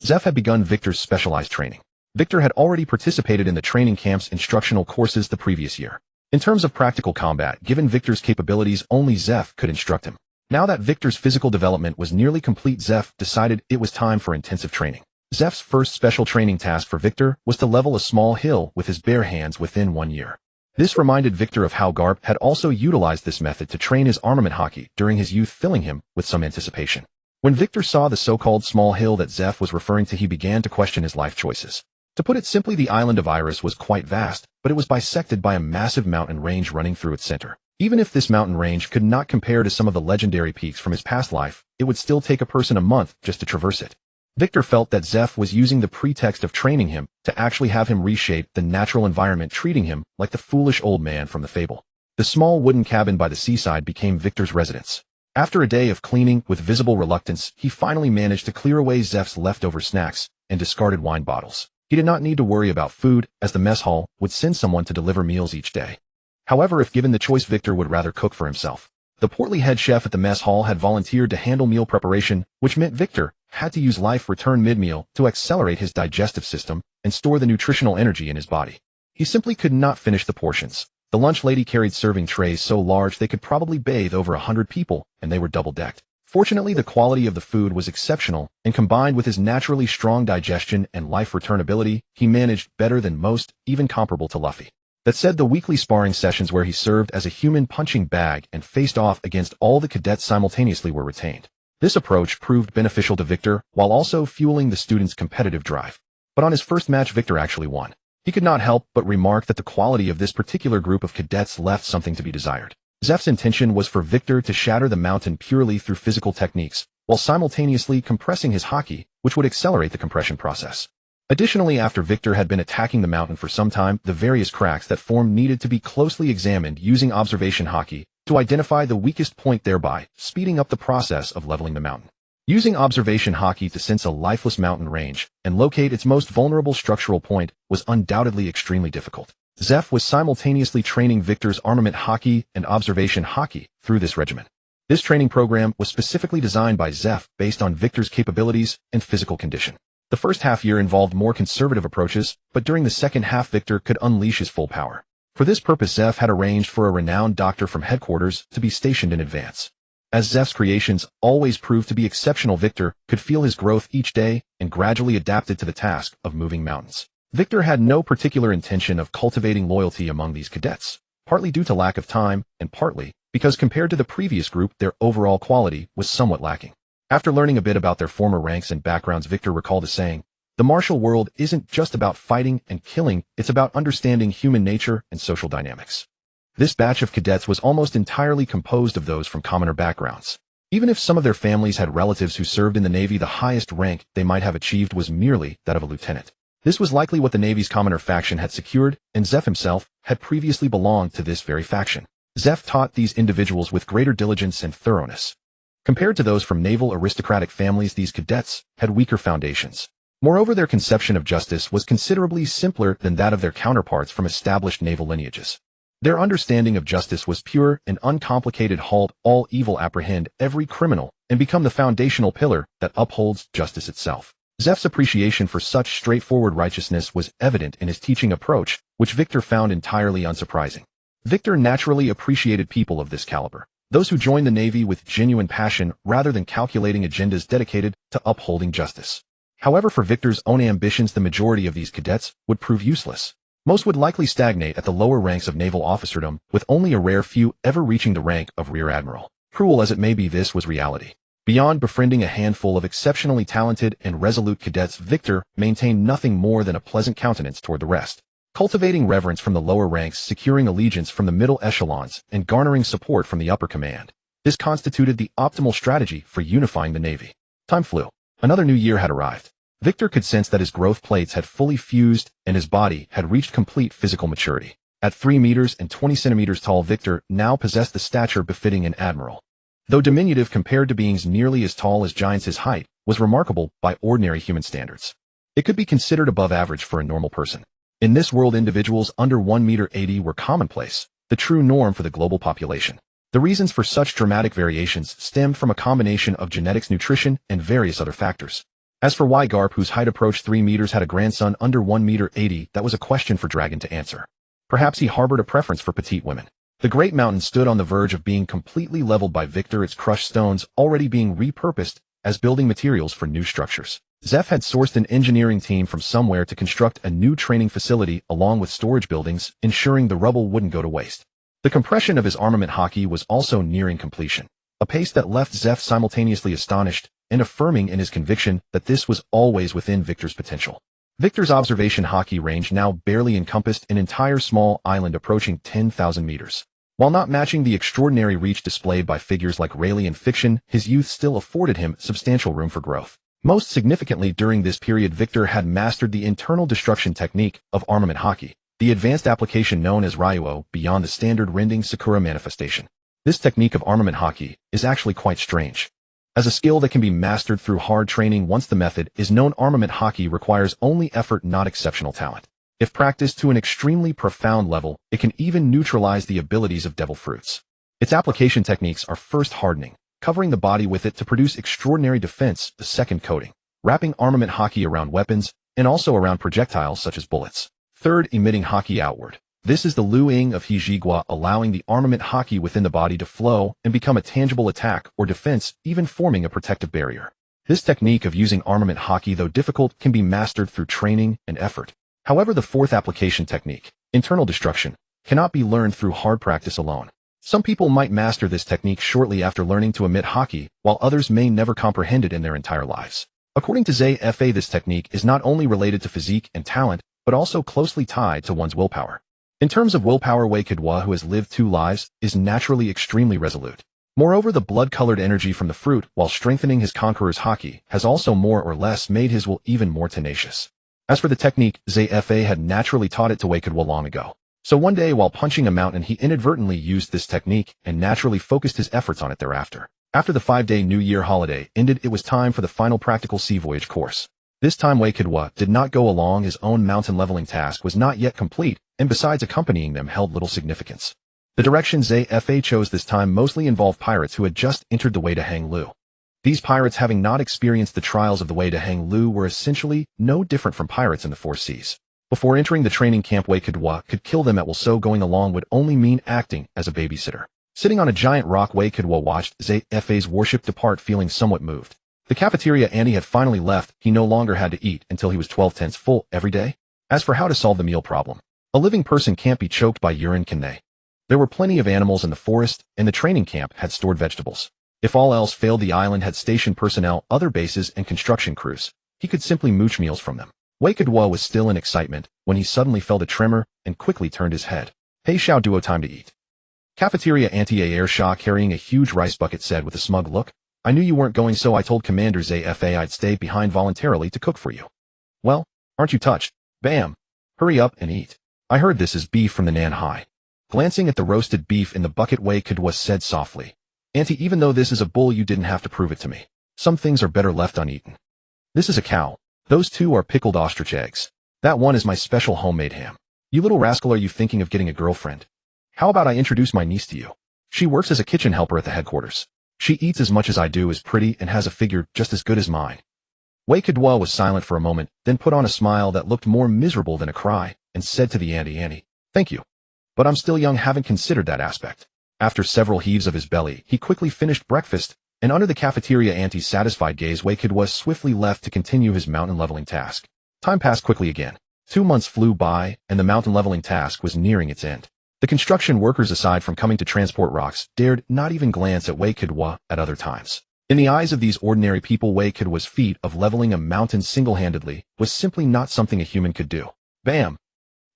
Zeph had begun Victor's specialized training. Victor had already participated in the training camp's instructional courses the previous year. In terms of practical combat, given Victor's capabilities, only Zeph could instruct him. Now that Victor's physical development was nearly complete, Zeph decided it was time for intensive training. Zeph's first special training task for Victor was to level a small hill with his bare hands within 1 year. This reminded Victor of how Garp had also utilized this method to train his armament Haki during his youth, filling him with some anticipation. When Victor saw the so-called small hill that Zeph was referring to, he began to question his life choices. To put it simply, the island of Iris was quite vast, but it was bisected by a massive mountain range running through its center. Even if this mountain range could not compare to some of the legendary peaks from his past life, it would still take a person a month just to traverse it. Victor felt that Zeph was using the pretext of training him to actually have him reshape the natural environment, treating him like the foolish old man from the fable. The small wooden cabin by the seaside became Victor's residence. After a day of cleaning with visible reluctance, he finally managed to clear away Zeph's leftover snacks and discarded wine bottles. He did not need to worry about food, as the mess hall would send someone to deliver meals each day. However, if given the choice, Victor would rather cook for himself. The portly head chef at the mess hall had volunteered to handle meal preparation, which meant Victor had to use life return mid-meal to accelerate his digestive system and store the nutritional energy in his body. He simply could not finish the portions. The lunch lady carried serving trays so large they could probably bathe over 100 people, and they were double-decked. Fortunately, the quality of the food was exceptional, and combined with his naturally strong digestion and life return ability, he managed better than most, even comparable to Luffy. That said, the weekly sparring sessions where he served as a human punching bag and faced off against all the cadets simultaneously were retained. This approach proved beneficial to Victor, while also fueling the students' competitive drive. But on his first match, Victor actually won. He could not help but remark that the quality of this particular group of cadets left something to be desired. Zeph's intention was for Victor to shatter the mountain purely through physical techniques, while simultaneously compressing his Haki, which would accelerate the compression process. Additionally, after Victor had been attacking the mountain for some time, the various cracks that formed needed to be closely examined using observation Haki to identify the weakest point, thereby speeding up the process of leveling the mountain. Using observation Haki to sense a lifeless mountain range and locate its most vulnerable structural point was undoubtedly extremely difficult. Zeph was simultaneously training Victor's armament Haki and observation Haki through this regimen. This training program was specifically designed by Zeph based on Victor's capabilities and physical condition. The first half year involved more conservative approaches, but during the second half Victor could unleash his full power. For this purpose, Zeph had arranged for a renowned doctor from headquarters to be stationed in advance. As Zeph's creations always proved to be exceptional, Victor could feel his growth each day and gradually adapted to the task of moving mountains. Victor had no particular intention of cultivating loyalty among these cadets, partly due to lack of time and partly because compared to the previous group, their overall quality was somewhat lacking. After learning a bit about their former ranks and backgrounds, Victor recalled a saying, "The martial world isn't just about fighting and killing, it's about understanding human nature and social dynamics." This batch of cadets was almost entirely composed of those from commoner backgrounds. Even if some of their families had relatives who served in the Navy, the highest rank they might have achieved was merely that of a lieutenant. This was likely what the Navy's commoner faction had secured, and Zeph himself had previously belonged to this very faction. Zeph taught these individuals with greater diligence and thoroughness. Compared to those from naval aristocratic families, these cadets had weaker foundations. Moreover, their conception of justice was considerably simpler than that of their counterparts from established naval lineages. Their understanding of justice was pure and uncomplicated: halt all evil, apprehend every criminal, and become the foundational pillar that upholds justice itself. Zeph's appreciation for such straightforward righteousness was evident in his teaching approach, which Victor found entirely unsurprising. Victor naturally appreciated people of this caliber, those who joined the Navy with genuine passion rather than calculating agendas dedicated to upholding justice. However, for Victor's own ambitions, the majority of these cadets would prove useless. Most would likely stagnate at the lower ranks of naval officerdom, with only a rare few ever reaching the rank of Rear Admiral. Cruel as it may be, this was reality. Beyond befriending a handful of exceptionally talented and resolute cadets, Victor maintained nothing more than a pleasant countenance toward the rest. Cultivating reverence from the lower ranks, securing allegiance from the middle echelons, and garnering support from the upper command. This constituted the optimal strategy for unifying the Navy. Time flew. Another new year had arrived. Victor could sense that his growth plates had fully fused and his body had reached complete physical maturity. At 3 meters and 20 centimeters tall, Victor now possessed the stature befitting an admiral. Though diminutive compared to beings nearly as tall as giants, his height was remarkable by ordinary human standards. It could be considered above average for a normal person. In this world, individuals under 1 meter 80 were commonplace, the true norm for the global population. The reasons for such dramatic variations stemmed from a combination of genetics, nutrition, and various other factors. As for why Garp, whose height approached 3 meters, had a grandson under 1 meter 80, that was a question for Dragon to answer. Perhaps he harbored a preference for petite women. The great mountain stood on the verge of being completely leveled by Victor, its crushed stones already being repurposed as building materials for new structures. Zeph had sourced an engineering team from somewhere to construct a new training facility along with storage buildings, ensuring the rubble wouldn't go to waste. The compression of his armament Haki was also nearing completion, a pace that left Zeph simultaneously astonished and affirming in his conviction that this was always within Victor's potential. Victor's observation Haki range now barely encompassed an entire small island approaching 10,000 meters. While not matching the extraordinary reach displayed by figures like Rayleigh in fiction, his youth still afforded him substantial room for growth. Most significantly, during this period, Victor had mastered the internal destruction technique of armament Haki, the advanced application known as Ryuo, beyond the standard rending Sakura manifestation. This technique of armament Haki is actually quite strange. As a skill that can be mastered through hard training, once the method is known, armament Haki requires only effort, not exceptional talent. If practiced to an extremely profound level, it can even neutralize the abilities of devil fruits. Its application techniques are first hardening, covering the body with it to produce extraordinary defense, the second coating, wrapping armament Haki around weapons, and also around projectiles such as bullets. Third, emitting Haki outward. This is the Lu-ing of Hijigwa, allowing the armament Haki within the body to flow and become a tangible attack or defense, even forming a protective barrier. This technique of using armament Haki, though difficult, can be mastered through training and effort. However, the fourth application technique, internal destruction, cannot be learned through hard practice alone. Some people might master this technique shortly after learning to emit Haki, while others may never comprehend it in their entire lives. According to ZFA, this technique is not only related to physique and talent, but also closely tied to one's willpower. In terms of willpower, Waikidwa, who has lived 2 lives, is naturally extremely resolute. Moreover, the blood-colored energy from the fruit, while strengthening his conqueror's Haki, has also more or less made his will even more tenacious. As for the technique, ZFA had naturally taught it to Waikidwa long ago. So one day, while punching a mountain, he inadvertently used this technique and naturally focused his efforts on it thereafter. After the 5-day New Year holiday ended, it was time for the final practical sea voyage course. This time, Waikidwa did not go along. His own mountain leveling task was not yet complete, and besides, accompanying them held little significance. The direction ZFA chose this time mostly involved pirates who had just entered the way to Hang Lu. These pirates, having not experienced the trials of the way to Hang Lu, were essentially no different from pirates in the 4 seas. Before entering the training camp, Waikidwa could kill them at will, so going along would only mean acting as a babysitter. Sitting on a giant rock, Waikidwa watched ZFA's warship depart, feeling somewhat moved. The cafeteria Andy had finally left. He no longer had to eat until he was 12 full every day. As for how to solve the meal problem, a living person can't be choked by urine, can they? There were plenty of animals in the forest, and the training camp had stored vegetables. If all else failed, the island had stationed personnel, other bases, and construction crews. He could simply mooch meals from them. Waikidwa was still in excitement when he suddenly felt a tremor and quickly turned his head. "Hey Xiao Duo, time to eat." Cafeteria Anti-Air Shah, carrying a huge rice bucket, said with a smug look, "I knew you weren't going, so I told Commander ZFA I'd stay behind voluntarily to cook for you." "Well, aren't you touched? Bam! Hurry up and eat. I heard this is beef from the Nanhai." Glancing at the roasted beef in the bucket, Waikidwa said softly, "Auntie, even though this is a bull, you didn't have to prove it to me. Some things are better left uneaten. This is a cow. Those 2 are pickled ostrich eggs. That one is my special homemade ham. You little rascal, are you thinking of getting a girlfriend? How about I introduce my niece to you? She works as a kitchen helper at the headquarters. She eats as much as I do, is pretty, and has a figure just as good as mine." Wei Kadua was silent for a moment, then put on a smile that looked more miserable than a cry, and said to the auntie, "Thank you. But I'm still young, haven't considered that aspect." After several heaves of his belly, he quickly finished breakfast, and under the cafeteria auntie's satisfied gaze, Wei Kadua swiftly left to continue his mountain leveling task. Time passed quickly again. 2 months flew by, and the mountain leveling task was nearing its end. The construction workers, aside from coming to transport rocks, dared not even glance at Wei Kadua at other times. In the eyes of these ordinary people, Wei Kadua's feat of leveling a mountain single-handedly was simply not something a human could do. Bam!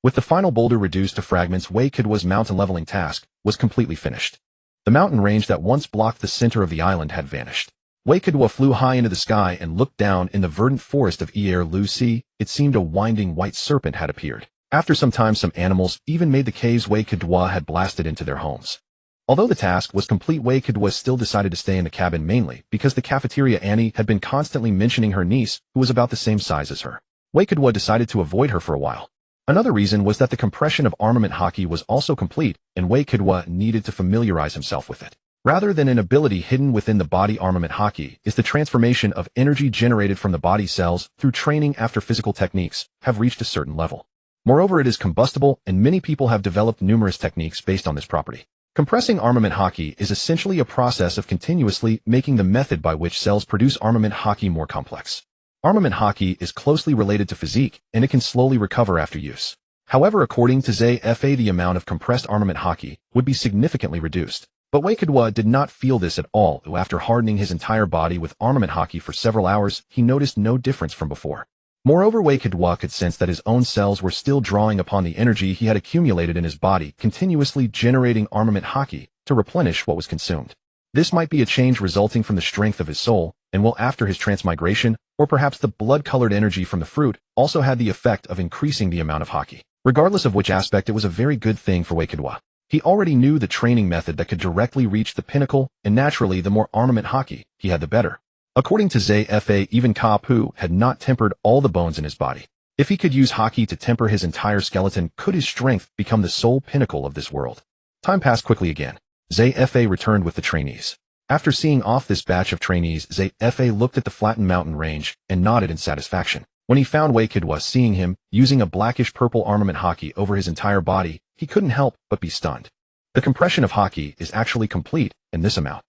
With the final boulder reduced to fragments, Wei Kadua's mountain leveling task was completely finished. The mountain range that once blocked the center of the island had vanished. Wei Kadua flew high into the sky and looked down in the verdant forest of Lucy. It seemed a winding white serpent had appeared. After some time, some animals even made the caves Wei Kadua had blasted into their homes. Although the task was complete, Wei Kadua still decided to stay in the cabin, mainly because the cafeteria Annie had been constantly mentioning her niece, who was about the same size as her. Wei Kadua decided to avoid her for a while. Another reason was that the compression of armament Haki was also complete, and Wei Kadua needed to familiarize himself with it. Rather than an ability hidden within the body, armament Haki is the transformation of energy generated from the body cells through training after physical techniques have reached a certain level. Moreover, it is combustible, and many people have developed numerous techniques based on this property. Compressing armament Haki is essentially a process of continuously making the method by which cells produce armament Haki more complex. Armament Haki is closely related to physique, and it can slowly recover after use. However, according to ZFA, the amount of compressed armament Haki would be significantly reduced. But Wei Kadua did not feel this at all. After hardening his entire body with armament Haki for several hours, he noticed no difference from before. Moreover, Wei Kadua could sense that his own cells were still drawing upon the energy he had accumulated in his body, continuously generating armament Haki to replenish what was consumed. This might be a change resulting from the strength of his soul, and will after his transmigration, or perhaps the blood-colored energy from the fruit also had the effect of increasing the amount of Haki. Regardless of which aspect, it was a very good thing for Wei Kadua. He already knew the training method that could directly reach the pinnacle, and naturally the more armament Haki he had, the better. According to ZFA, even Kapu had not tempered all the bones in his body. If he could use Haki to temper his entire skeleton, could his strength become the sole pinnacle of this world? Time passed quickly again. ZFA returned with the trainees. After seeing off this batch of trainees, ZFA looked at the flattened mountain range and nodded in satisfaction. When he found Wei Kadua seeing him using a blackish-purple armament Haki over his entire body, he couldn't help but be stunned. The compression of Haki is actually complete in this amount.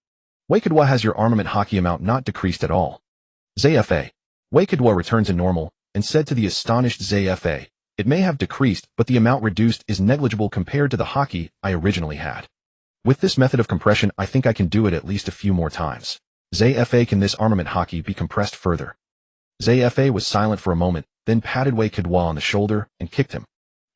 Wei Kadua, has your armament Haki amount not decreased at all? ZFA. Wei Kadua returned to normal and said to the astonished ZFA, "It may have decreased, but the amount reduced is negligible compared to the Haki I originally had. With this method of compression, I think I can do it at least a few more times. ZFA, can this armament Haki be compressed further?" ZFA was silent for a moment, then patted Wei Kadua on the shoulder and kicked him.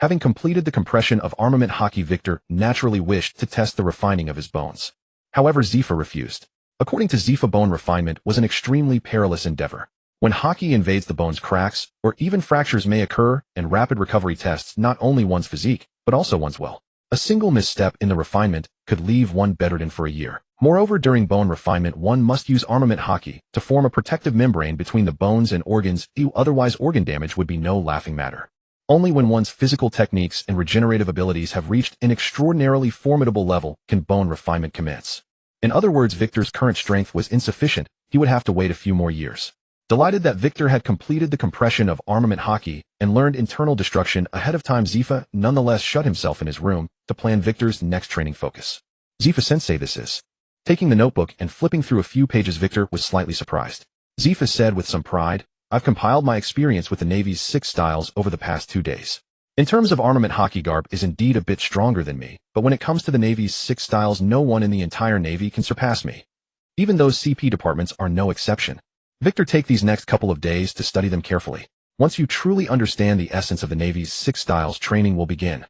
Having completed the compression of armament Haki, Victor naturally wished to test the refining of his bones. However, Zifa refused. According to Zifa, bone refinement was an extremely perilous endeavor. When Haki invades the bones, cracks or even fractures may occur, and rapid recovery tests not only one's physique, but also one's will. A single misstep in the refinement could leave one bedridden for a year. Moreover, during bone refinement, one must use armament Haki to form a protective membrane between the bones and organs, otherwise organ damage would be no laughing matter. Only when one's physical techniques and regenerative abilities have reached an extraordinarily formidable level can bone refinement commence. In other words, Victor's current strength was insufficient. He would have to wait a few more years. Delighted that Victor had completed the compression of armament Haki and learned internal destruction ahead of time, Zifa nonetheless shut himself in his room to plan Victor's next training focus. Zifa-sensei, this is. Taking the notebook and flipping through a few pages, Victor was slightly surprised. Zifa said with some pride, "I've compiled my experience with the Navy's 6 styles over the past 2 days. In terms of armament, Haki Garb is indeed a bit stronger than me, but when it comes to the Navy's 6 styles, no one in the entire Navy can surpass me. Even those CP departments are no exception. Victor, take these next couple of days to study them carefully. Once you truly understand the essence of the Navy's 6 styles, training will begin.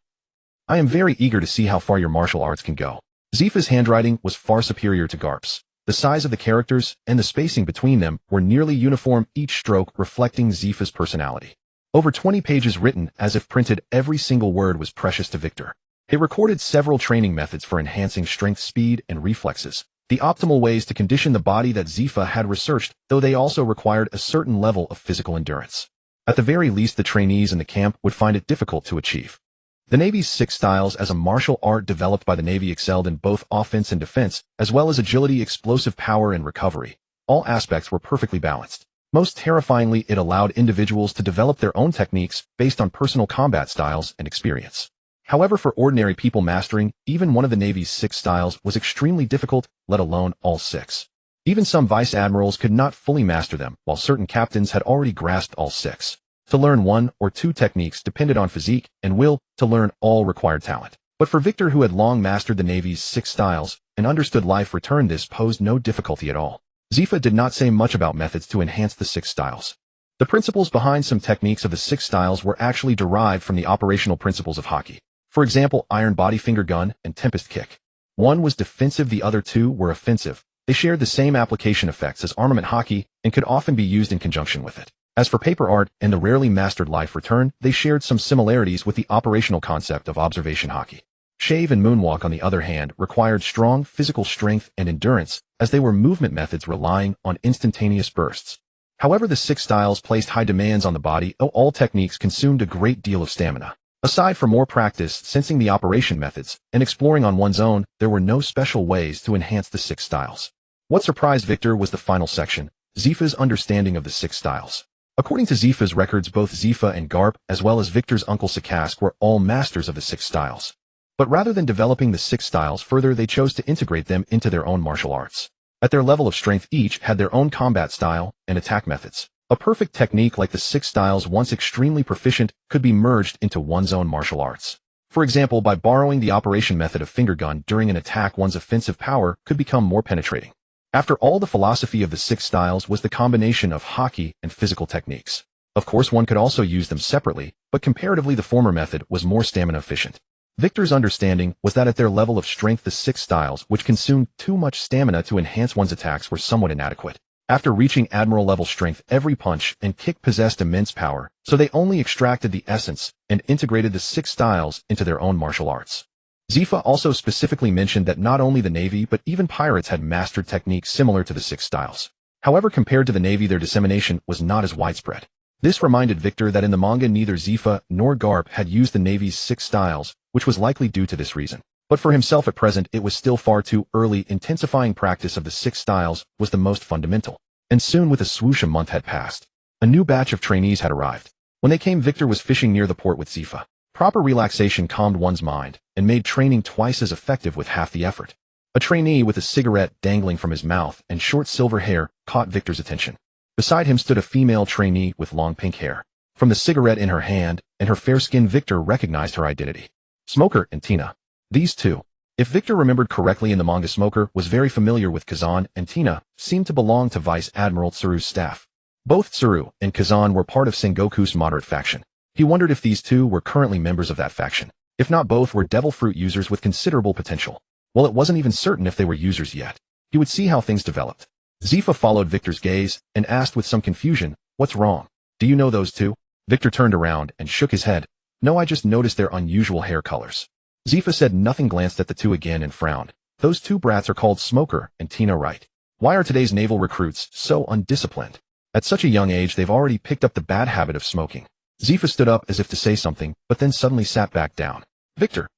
I am very eager to see how far your martial arts can go." Zifa's handwriting was far superior to Garp's. The size of the characters and the spacing between them were nearly uniform, each stroke reflecting Zifa's personality. Over 20 pages written as if printed, every single word was precious to Victor. It recorded several training methods for enhancing strength, speed, and reflexes, the optimal ways to condition the body that Zifa had researched, though they also required a certain level of physical endurance. At the very least, the trainees in the camp would find it difficult to achieve. The Navy's 6 styles as a martial art developed by the Navy excelled in both offense and defense, as well as agility, explosive power, and recovery. All aspects were perfectly balanced. Most terrifyingly, it allowed individuals to develop their own techniques based on personal combat styles and experience. However, for ordinary people, mastering even one of the Navy's 6 styles was extremely difficult, let alone all 6. Even some vice admirals could not fully master them, while certain captains had already grasped all 6. To learn 1 or 2 techniques depended on physique and will. To learn all required talent. But for Victor, who had long mastered the Navy's 6 styles and understood life return, this posed no difficulty at all. Zifa did not say much about methods to enhance the 6 styles. The principles behind some techniques of the 6 styles were actually derived from the operational principles of Haki. For example, Iron Body Finger Gun and Tempest Kick. One was defensive, the other 2 were offensive. They shared the same application effects as armament Haki and could often be used in conjunction with it. As for paper art and the rarely mastered life return, they shared some similarities with the operational concept of observation Haki. Shave and Moonwalk, on the other hand, required strong physical strength and endurance, as they were movement methods relying on instantaneous bursts. However, the 6 styles placed high demands on the body, all techniques consumed a great deal of stamina. Aside from more practice, sensing the operation methods, and exploring on one's own, there were no special ways to enhance the 6 styles. What surprised Victor was the final section, Zifa's understanding of the 6 styles. According to Zifa's records, both Zifa and Garp, as well as Victor's uncle Sakazuki, were all masters of the 6 styles. But rather than developing the 6 styles further, they chose to integrate them into their own martial arts. At their level of strength, each had their own combat style and attack methods. A perfect technique like the 6 styles, once extremely proficient, could be merged into one's own martial arts. For example, by borrowing the operation method of finger gun during an attack, one's offensive power could become more penetrating. After all, the philosophy of the 6 styles was the combination of Haki and physical techniques. Of course, one could also use them separately, but comparatively the former method was more stamina efficient. Victor's understanding was that at their level of strength, the 6 styles, which consumed too much stamina to enhance one's attacks, were somewhat inadequate. After reaching admiral level strength, every punch and kick possessed immense power, so they only extracted the essence and integrated the 6 styles into their own martial arts. Zifa also specifically mentioned that not only the Navy but even pirates had mastered techniques similar to the 6 styles. However, compared to the Navy, their dissemination was not as widespread. This reminded Victor that in the manga neither Zifa nor Garp had used the Navy's 6 styles, which was likely due to this reason. But for himself at present, it was still far too early. Intensifying practice of the 6 styles was the most fundamental. And soon, with a swoosh, a month had passed. A new batch of trainees had arrived. When they came, Victor was fishing near the port with Zifa. Proper relaxation calmed one's mind and made training twice as effective with half the effort. A trainee with a cigarette dangling from his mouth and short silver hair caught Victor's attention. Beside him stood a female trainee with long pink hair. From the cigarette in her hand and her fair skin, Victor recognized her identity. Smoker and Tina. These two, if Victor remembered correctly in the manga, Smoker was very familiar with Kazan, and Tina seemed to belong to Vice Admiral Tsuru's staff. Both Tsuru and Kazan were part of Sengoku's moderate faction. He wondered if these two were currently members of that faction. If not, both were devil fruit users with considerable potential. Well, it wasn't even certain if they were users yet. He would see how things developed. Zifa followed Victor's gaze and asked with some confusion, "What's wrong? Do you know those two?" Victor turned around and shook his head. "No, I just noticed their unusual hair colors." Zifa said nothing, glanced at the two again and frowned. "Those two brats are called Smoker and Tina, right? Why are today's naval recruits so undisciplined? At such a young age, they've already picked up the bad habit of smoking." Zifa stood up as if to say something, but then suddenly sat back down. "Victor,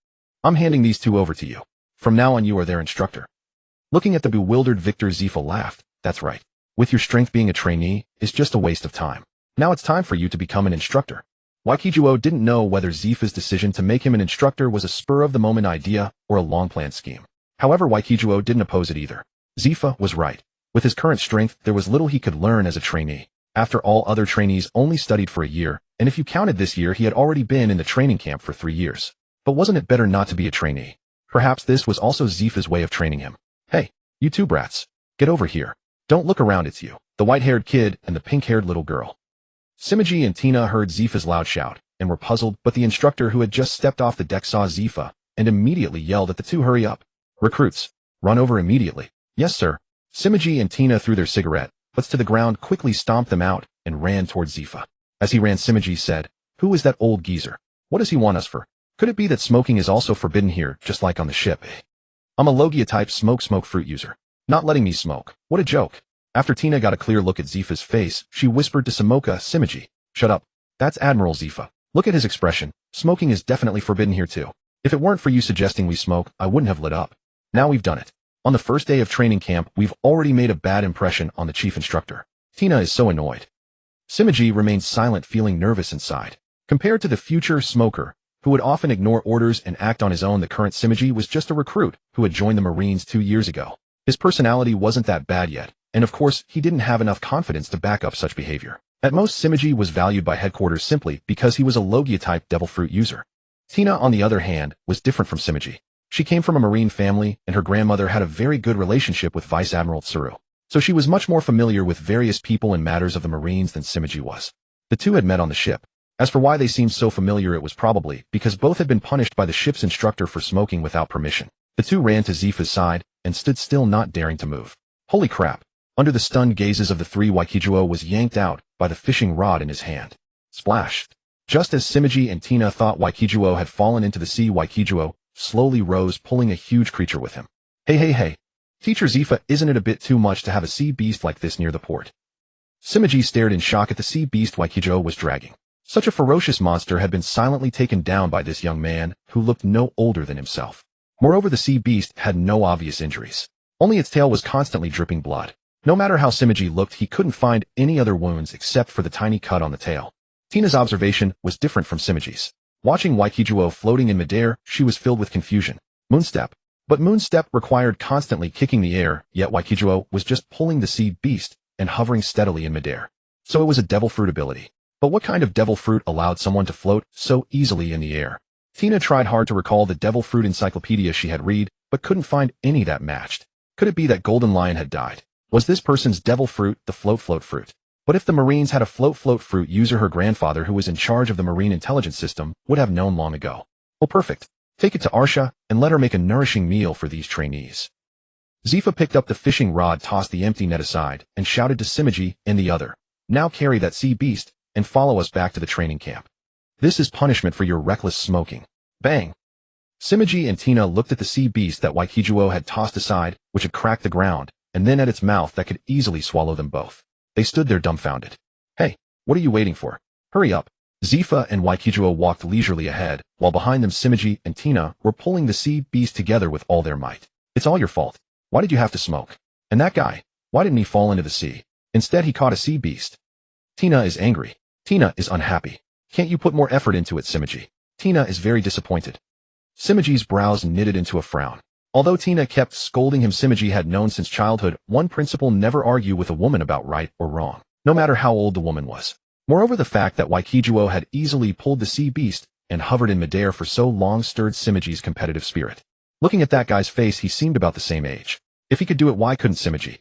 I'm handing these two over to you. From now on, you are their instructor." Looking at the bewildered Victor, Zifa laughed. "That's right. With your strength, being a trainee is just a waste of time. Now it's time for you to become an instructor." Waikijuo didn't know whether Zifa's decision to make him an instructor was a spur-of-the-moment idea or a long-planned scheme. However, Waikijuo didn't oppose it either. Zifa was right. With his current strength, there was little he could learn as a trainee. After all, other trainees only studied for a year, and if you counted this year, he had already been in the training camp for 3 years. But wasn't it better not to be a trainee? Perhaps this was also Zifa's way of training him. "Hey, you two brats. Get over here. Don't look around, it's you, the white-haired kid and the pink-haired little girl." Simoji and Tina heard Zifa's loud shout and were puzzled, but the instructor, who had just stepped off the deck, saw Zifa and immediately yelled at the two, "Hurry up. Recruits, run over immediately." "Yes, sir." Simoji and Tina threw their cigarette butts to the ground, quickly stomped them out, and ran towards Zifa. As he ran, Simoji said, "Who is that old geezer? What does he want us for? Could it be that smoking is also forbidden here, just like on the ship, eh? I'm a Logia-type smoke fruit user. Not letting me smoke. What a joke." After Tina got a clear look at Zifa's face, she whispered to Simoka, "Simoji, shut up. That's Admiral Zifa. Look at his expression. Smoking is definitely forbidden here too. If it weren't for you suggesting we smoke, I wouldn't have lit up. Now we've done it. On the first day of training camp, we've already made a bad impression on the chief instructor." Tina is so annoyed. Simoji remained silent, feeling nervous inside. Compared to the future smoker, who would often ignore orders and act on his own, the current Simoji was just a recruit who had joined the Marines 2 years ago. His personality wasn't that bad yet, and of course, he didn't have enough confidence to back up such behavior. At most, Simoji was valued by headquarters simply because he was a Logia-type devil fruit user. Tina, on the other hand, was different from Simoji. She came from a Marine family, and her grandmother had a very good relationship with Vice Admiral Tsuru. So she was much more familiar with various people and matters of the Marines than Simoji was. The two had met on the ship. As for why they seemed so familiar, it was probably because both had been punished by the ship's instructor for smoking without permission. The two ran to Zifa's side and stood still, not daring to move. Holy crap! Under the stunned gazes of the three, Waikijuo was yanked out by the fishing rod in his hand. Splash! Just as Simoji and Tina thought Waikijuo had fallen into the sea, Waikijuo slowly rose, pulling a huge creature with him. Hey! Teacher Zifa, isn't it a bit too much to have a sea beast like this near the port? Simoji stared in shock at the sea beast Waikijuo was dragging. Such a ferocious monster had been silently taken down by this young man, who looked no older than himself. Moreover, the sea beast had no obvious injuries. Only its tail was constantly dripping blood. No matter how Simoji looked, he couldn't find any other wounds except for the tiny cut on the tail. Tina's observation was different from Simoji's. Watching Waikijuo floating in midair, she was filled with confusion. Moonstep. But Moonstep required constantly kicking the air, yet Waikijuo was just pulling the sea beast and hovering steadily in midair. So it was a devil fruit ability. But what kind of devil fruit allowed someone to float so easily in the air? Tina tried hard to recall the devil fruit encyclopedia she had read, but couldn't find any that matched. Could it be that Golden Lion had died? Was this person's devil fruit the float fruit? But if the Marines had a float fruit user, her grandfather, who was in charge of the Marine intelligence system, would have known long ago. Well, perfect. Take it to Arsha and let her make a nourishing meal for these trainees. Zifa picked up the fishing rod, tossed the empty net aside, and shouted to Simoji and the other, "Now carry that sea beast and follow us back to the training camp. This is punishment for your reckless smoking." Bang! Simoji and Tina looked at the sea beast that Waikijuo had tossed aside, which had cracked the ground, and then at its mouth that could easily swallow them both. They stood there dumbfounded. Hey, what are you waiting for? Hurry up. Zifa and Waikijuo walked leisurely ahead, while behind them Simoji and Tina were pulling the sea beast together with all their might. It's all your fault. Why did you have to smoke? And that guy, why didn't he fall into the sea? Instead, he caught a sea beast. Tina is angry. Tina is unhappy. Can't you put more effort into it, Simoji? Tina is very disappointed. Simoji's brows knitted into a frown. Although Tina kept scolding him, Simoji had known since childhood one principle: never argue with a woman about right or wrong, no matter how old the woman was. Moreover, the fact that Waikijuo had easily pulled the sea beast and hovered in midair for so long stirred Simoji's competitive spirit. Looking at that guy's face, he seemed about the same age. If he could do it, why couldn't Simoji?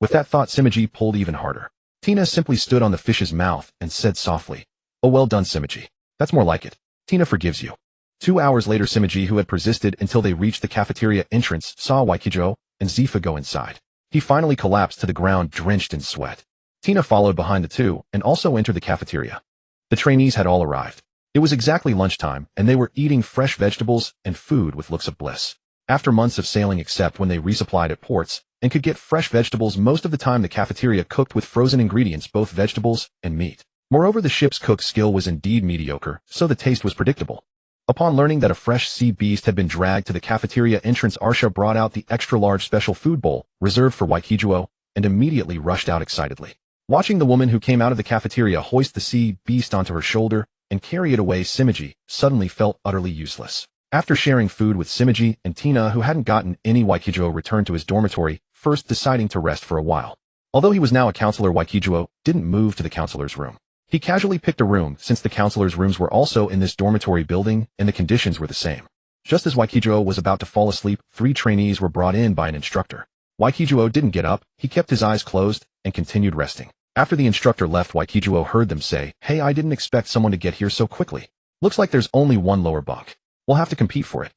With that thought, Simoji pulled even harder. Tina simply stood on the fish's mouth and said softly, "Oh, well done, Simoji. That's more like it. Tina forgives you." 2 hours later, Simoji, who had persisted until they reached the cafeteria entrance, saw Waikijuo and Zifa go inside. He finally collapsed to the ground, drenched in sweat. Tina followed behind the two and also entered the cafeteria. The trainees had all arrived. It was exactly lunchtime, and they were eating fresh vegetables and food with looks of bliss. After months of sailing, except when they resupplied at ports and could get fresh vegetables, most of the time the cafeteria cooked with frozen ingredients, both vegetables and meat. Moreover, the ship's cook's skill was indeed mediocre, so the taste was predictable. Upon learning that a fresh sea beast had been dragged to the cafeteria entrance, Arsha brought out the extra-large special food bowl reserved for Waikijuo and immediately rushed out excitedly. Watching the woman who came out of the cafeteria hoist the sea beast onto her shoulder and carry it away, Simoji suddenly felt utterly useless. After sharing food with Simoji and Tina, who hadn't gotten any, Waikijuo returned to his dormitory, first deciding to rest for a while. Although he was now a counselor, Waikijuo didn't move to the counselor's room. He casually picked a room, since the counselor's rooms were also in this dormitory building and the conditions were the same. Just as Waikijuo was about to fall asleep, 3 trainees were brought in by an instructor. Waikijuo didn't get up, he kept his eyes closed and continued resting. After the instructor left, Waikijuo heard them say, "Hey, I didn't expect someone to get here so quickly. Looks like there's only one lower bunk. We'll have to compete for it."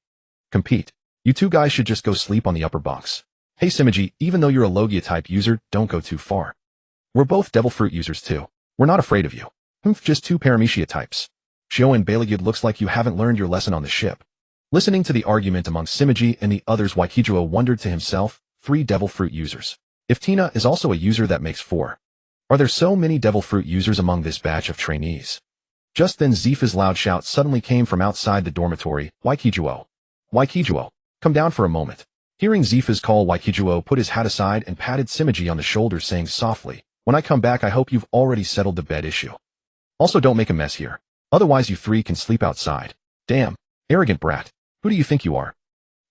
"Compete? You two guys should just go sleep on the upper bunks." "Hey Simoji, even though you're a Logia-type user, don't go too far. We're both devil fruit users too. We're not afraid of you." Just 2 Paramecia types. Shio and Balagud, looks like you haven't learned your lesson on the ship." Listening to the argument among Simoji and the others, Waikijuo wondered to himself, 3 devil fruit users. If Tina is also a user, that makes 4. Are there so many devil fruit users among this batch of trainees? Just then Zifa's loud shout suddenly came from outside the dormitory. "Waikijuo! Waikijuo! Come down for a moment." Hearing Zifa's call, Waikijuo put his hat aside and patted Simoji on the shoulder, saying softly, When I come back, I hope you've already settled the bed issue. Also, don't make a mess here. Otherwise, you three can sleep outside. Damn, arrogant brat. Who do you think you are?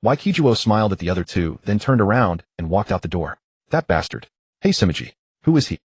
Waikijuo smiled at the other two, then turned around and walked out the door. That bastard. Hey Simoji. Who is he?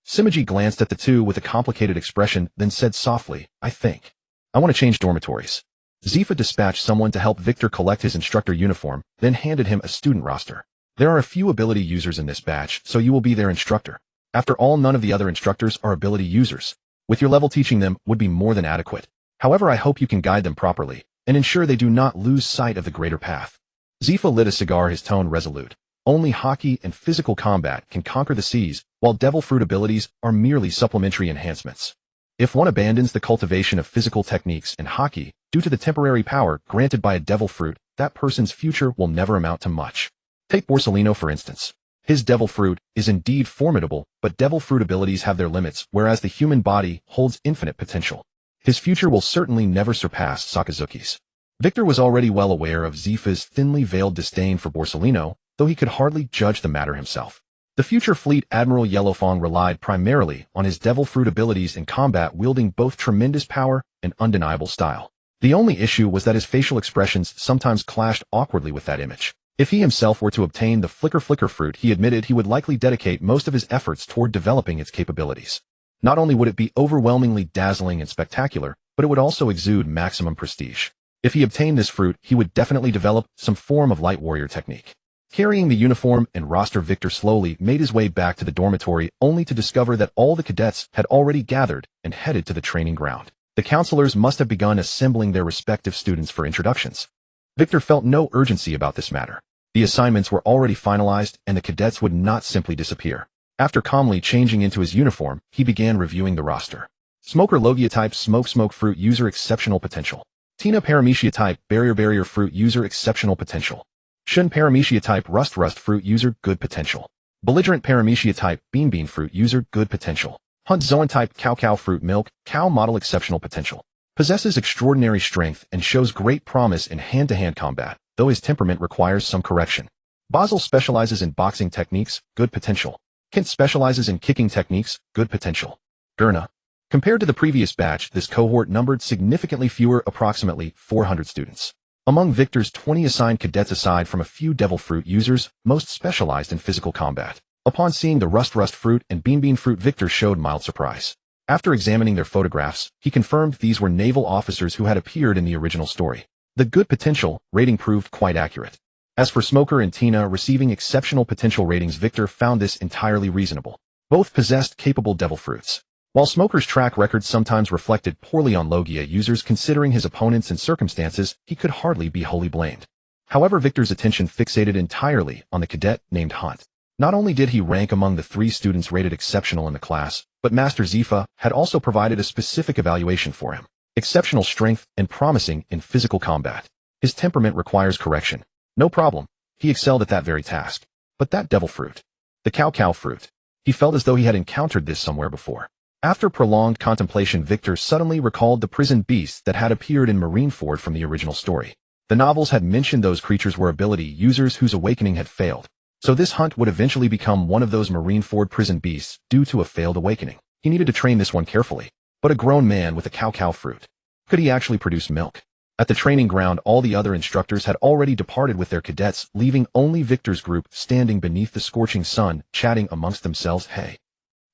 Simoji glanced at the two with a complicated expression, then said softly, I think I want to change dormitories. Zifa dispatched someone to help Victor collect his instructor uniform, then handed him a student roster. There are a few ability users in this batch, so you will be their instructor. After all, none of the other instructors are ability users. With your level, teaching them would be more than adequate. However, I hope you can guide them properly and ensure they do not lose sight of the greater path. Zifa lit a cigar, his tone resolute. Only Haki and physical combat can conquer the seas, while devil fruit abilities are merely supplementary enhancements. If one abandons the cultivation of physical techniques and Haki, due to the temporary power granted by a devil fruit, that person's future will never amount to much. Take Borsellino for instance. His devil fruit is indeed formidable, but devil fruit abilities have their limits, whereas the human body holds infinite potential. His future will certainly never surpass Sakazuki's. Victor was already well aware of Zifa's thinly veiled disdain for Borsellino, though he could hardly judge the matter himself. The future fleet Admiral Yellowfang relied primarily on his devil fruit abilities in combat, wielding both tremendous power and undeniable style. The only issue was that his facial expressions sometimes clashed awkwardly with that image. If he himself were to obtain the Flicker fruit, he admitted he would likely dedicate most of his efforts toward developing its capabilities. Not only would it be overwhelmingly dazzling and spectacular, but it would also exude maximum prestige. If he obtained this fruit, he would definitely develop some form of light warrior technique. Carrying the uniform and roster, Victor slowly made his way back to the dormitory, only to discover that all the cadets had already gathered and headed to the training ground. The counselors must have begun assembling their respective students for introductions. Victor felt no urgency about this matter. The assignments were already finalized, and the cadets would not simply disappear. After calmly changing into his uniform, he began reviewing the roster. Smoker Logia type Smoke fruit user exceptional potential. Tina Paramecia type Barrier fruit user exceptional potential. Shun Paramecia type Rust fruit user good potential. Belligerent Paramecia type Bean fruit user good potential. Hunt Zoan type Cow fruit milk cow model exceptional potential. Possesses extraordinary strength and shows great promise in hand-to-hand combat, though his temperament requires some correction. Basel specializes in boxing techniques, good potential. Kent specializes in kicking techniques, good potential. Gurna. Compared to the previous batch, this cohort numbered significantly fewer, approximately 400 students. Among Victor's 20 assigned cadets, aside from a few devil fruit users, most specialized in physical combat. Upon seeing the Rust fruit and Bean fruit, Victor showed mild surprise. After examining their photographs, he confirmed these were naval officers who had appeared in the original story. The good potential rating proved quite accurate. As for Smoker and Tina receiving exceptional potential ratings, Victor found this entirely reasonable. Both possessed capable devil fruits. While Smoker's track record sometimes reflected poorly on Logia users, considering his opponents and circumstances, he could hardly be wholly blamed. However, Victor's attention fixated entirely on the cadet named Hunt. Not only did he rank among the 3 students rated exceptional in the class, but Master Zifa had also provided a specific evaluation for him. Exceptional strength and promising in physical combat. His temperament requires correction. No problem. He excelled at that very task. But that devil fruit. The cow fruit. He felt as though he had encountered this somewhere before. After prolonged contemplation, Victor suddenly recalled the prison beasts that had appeared in Marineford from the original story. The novels had mentioned those creatures were ability users whose awakening had failed. So this Hunt would eventually become one of those Marineford prison beasts due to a failed awakening. He needed to train this one carefully. But a grown man with a cow fruit. Could he actually produce milk? At the training ground, all the other instructors had already departed with their cadets, leaving only Victor's group standing beneath the scorching sun, chatting amongst themselves. Hey,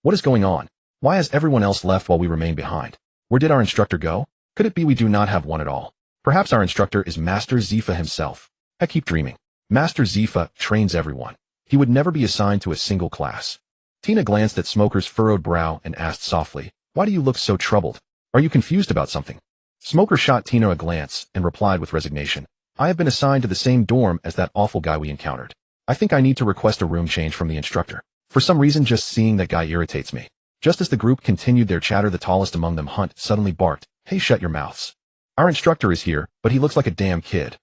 what is going on? Why has everyone else left while we remain behind? Where did our instructor go? Could it be we do not have one at all? Perhaps our instructor is Master Zifa himself. I keep dreaming. Master Zifa trains everyone. He would never be assigned to a single class. Tina glanced at Smoker's furrowed brow and asked softly, why do you look so troubled? Are you confused about something? Smoker shot Tina a glance and replied with resignation. I have been assigned to the same dorm as that awful guy we encountered. I think I need to request a room change from the instructor. For some reason, just seeing that guy irritates me. Just as the group continued their chatter, the tallest among them, Hunt, suddenly barked, hey, shut your mouths. Our instructor is here, but he looks like a damn kid.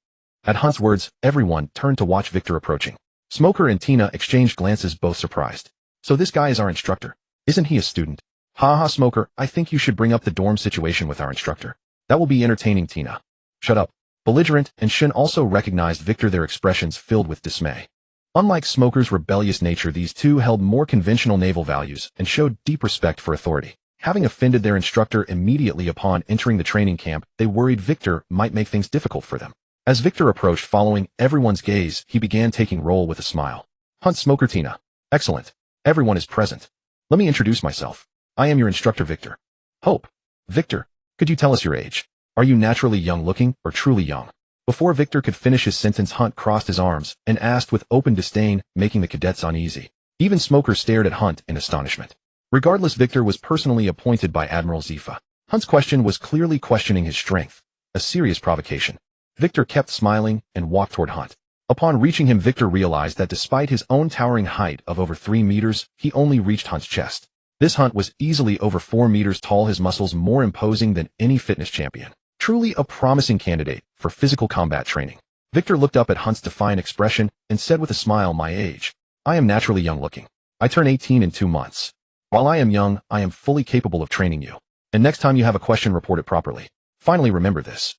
At Hunt's words, everyone turned to watch Victor approaching. Smoker and Tina exchanged glances, both surprised. So this guy is our instructor. Isn't he a student? Ha, Smoker, I think you should bring up the dorm situation with our instructor. That will be entertaining, Tina. Shut up. Belligerent and Shin also recognized Victor, their expressions filled with dismay. Unlike Smoker's rebellious nature, these two held more conventional naval values and showed deep respect for authority. Having offended their instructor immediately upon entering the training camp, they worried Victor might make things difficult for them. As Victor approached, following everyone's gaze, he began taking roll with a smile. Hunt, Smoker, Tina. Excellent. Everyone is present. Let me introduce myself. I am your instructor, Victor. Hope. Victor, could you tell us your age? Are you naturally young-looking or truly young? Before Victor could finish his sentence, Hunt crossed his arms and asked with open disdain, making the cadets uneasy. Even Smoker stared at Hunt in astonishment. Regardless, Victor was personally appointed by Admiral Zifa. Hunt's question was clearly questioning his strength, a serious provocation. Victor kept smiling and walked toward Hunt. Upon reaching him, Victor realized that despite his own towering height of over 3 meters, he only reached Hunt's chest. This Hunt was easily over 4 meters tall, his muscles more imposing than any fitness champion. Truly a promising candidate for physical combat training. Victor looked up at Hunt's defiant expression and said with a smile, my age. I am naturally young-looking. I turn 18 in 2 months. While I am young, I am fully capable of training you. And next time you have a question, report it properly. Finally, remember this.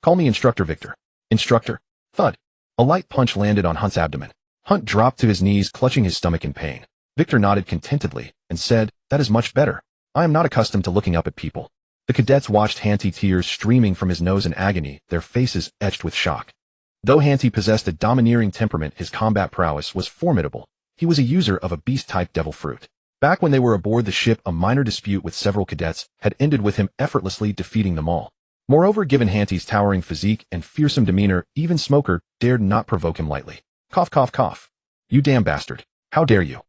Call me Instructor Victor. Instructor. Thud. A light punch landed on Hunt's abdomen. Hunt dropped to his knees, clutching his stomach in pain. Victor nodded contentedly and said, that is much better. I am not accustomed to looking up at people. The cadets watched Hanti, tears streaming from his nose in agony, their faces etched with shock. Though Hanti possessed a domineering temperament, his combat prowess was formidable. He was a user of a beast-type devil fruit. Back when they were aboard the ship, a minor dispute with several cadets had ended with him effortlessly defeating them all. Moreover, given Hanti's towering physique and fearsome demeanor, even Smoker dared not provoke him lightly. Cough, cough, cough. You damn bastard. How dare you?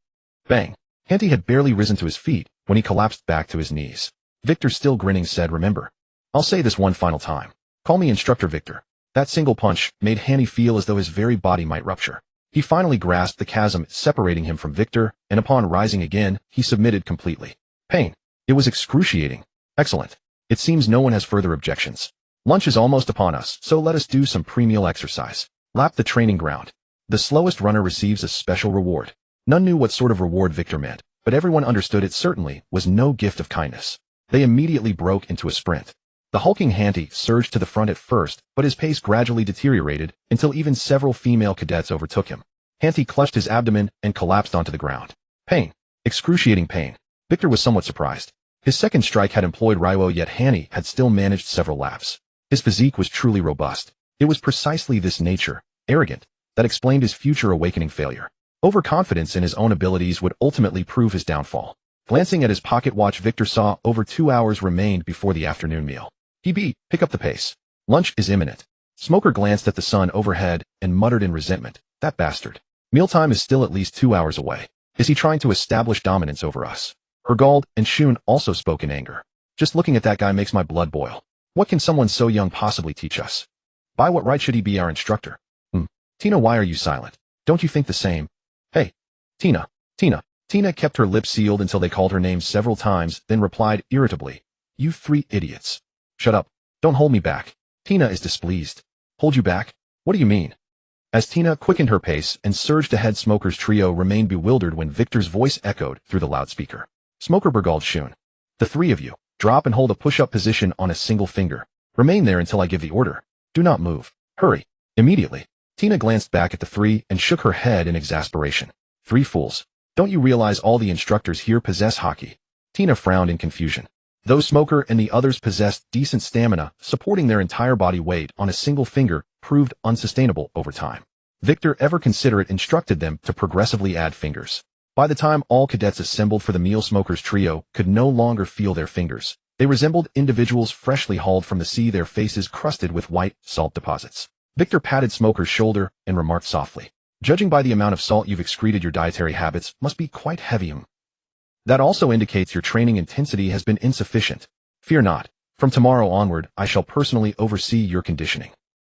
Bang. Hanti had barely risen to his feet when he collapsed back to his knees. Victor, still grinning, said, remember, I'll say this one final time. Call me Instructor Victor. That single punch made Hanti feel as though his very body might rupture. He finally grasped the chasm separating him from Victor, and upon rising again, he submitted completely. Pain. It was excruciating. Excellent. It seems no one has further objections. Lunch is almost upon us, so let us do some pre-meal exercise. Lap the training ground. The slowest runner receives a special reward. None knew what sort of reward Victor meant, but everyone understood it certainly was no gift of kindness. They immediately broke into a sprint. The hulking Hanti surged to the front at first, but his pace gradually deteriorated until even several female cadets overtook him. Hanti clutched his abdomen and collapsed onto the ground. Pain. Excruciating pain. Victor was somewhat surprised. His second strike had employed Raiwo, yet Hanti had still managed several laps. His physique was truly robust. It was precisely this nature, arrogant, that explained his future awakening failure. Overconfidence in his own abilities would ultimately prove his downfall. Glancing at his pocket watch, Victor saw over 2 hours remained before the afternoon meal. He beat, pick up the pace. Lunch is imminent. Smoker glanced at the sun overhead and muttered in resentment, that bastard. Mealtime is still at least 2 hours away. Is he trying to establish dominance over us? Hergold and Shun also spoke in anger. Just looking at that guy makes my blood boil. What can someone so young possibly teach us? By what right should he be our instructor? Tina, why are you silent? Don't you think the same? Hey. Tina. Tina kept her lips sealed until they called her name several times, then replied irritably, you 3 idiots. Shut up. Don't hold me back. Tina is displeased. Hold you back? What do you mean? As Tina quickened her pace and surged ahead, Smoker's trio remained bewildered when Victor's voice echoed through the loudspeaker. Smoker, Bergald, Shun. The 3 of you, drop and hold a push-up position on a single finger. Remain there until I give the order. Do not move. Hurry. Immediately. Tina glanced back at the 3 and shook her head in exasperation. 3 fools. Don't you realize all the instructors here possess Haki? Tina frowned in confusion. Though Smoker and the others possessed decent stamina, supporting their entire body weight on a single finger proved unsustainable over time. Victor, ever considerate, instructed them to progressively add fingers. By the time all cadets assembled for the meal, Smoker's trio could no longer feel their fingers. They resembled individuals freshly hauled from the sea, their faces crusted with white salt deposits. Victor patted Smoker's shoulder and remarked softly, judging by the amount of salt you've excreted, your dietary habits must be quite heavy. That also indicates your training intensity has been insufficient. Fear not. From tomorrow onward, I shall personally oversee your conditioning.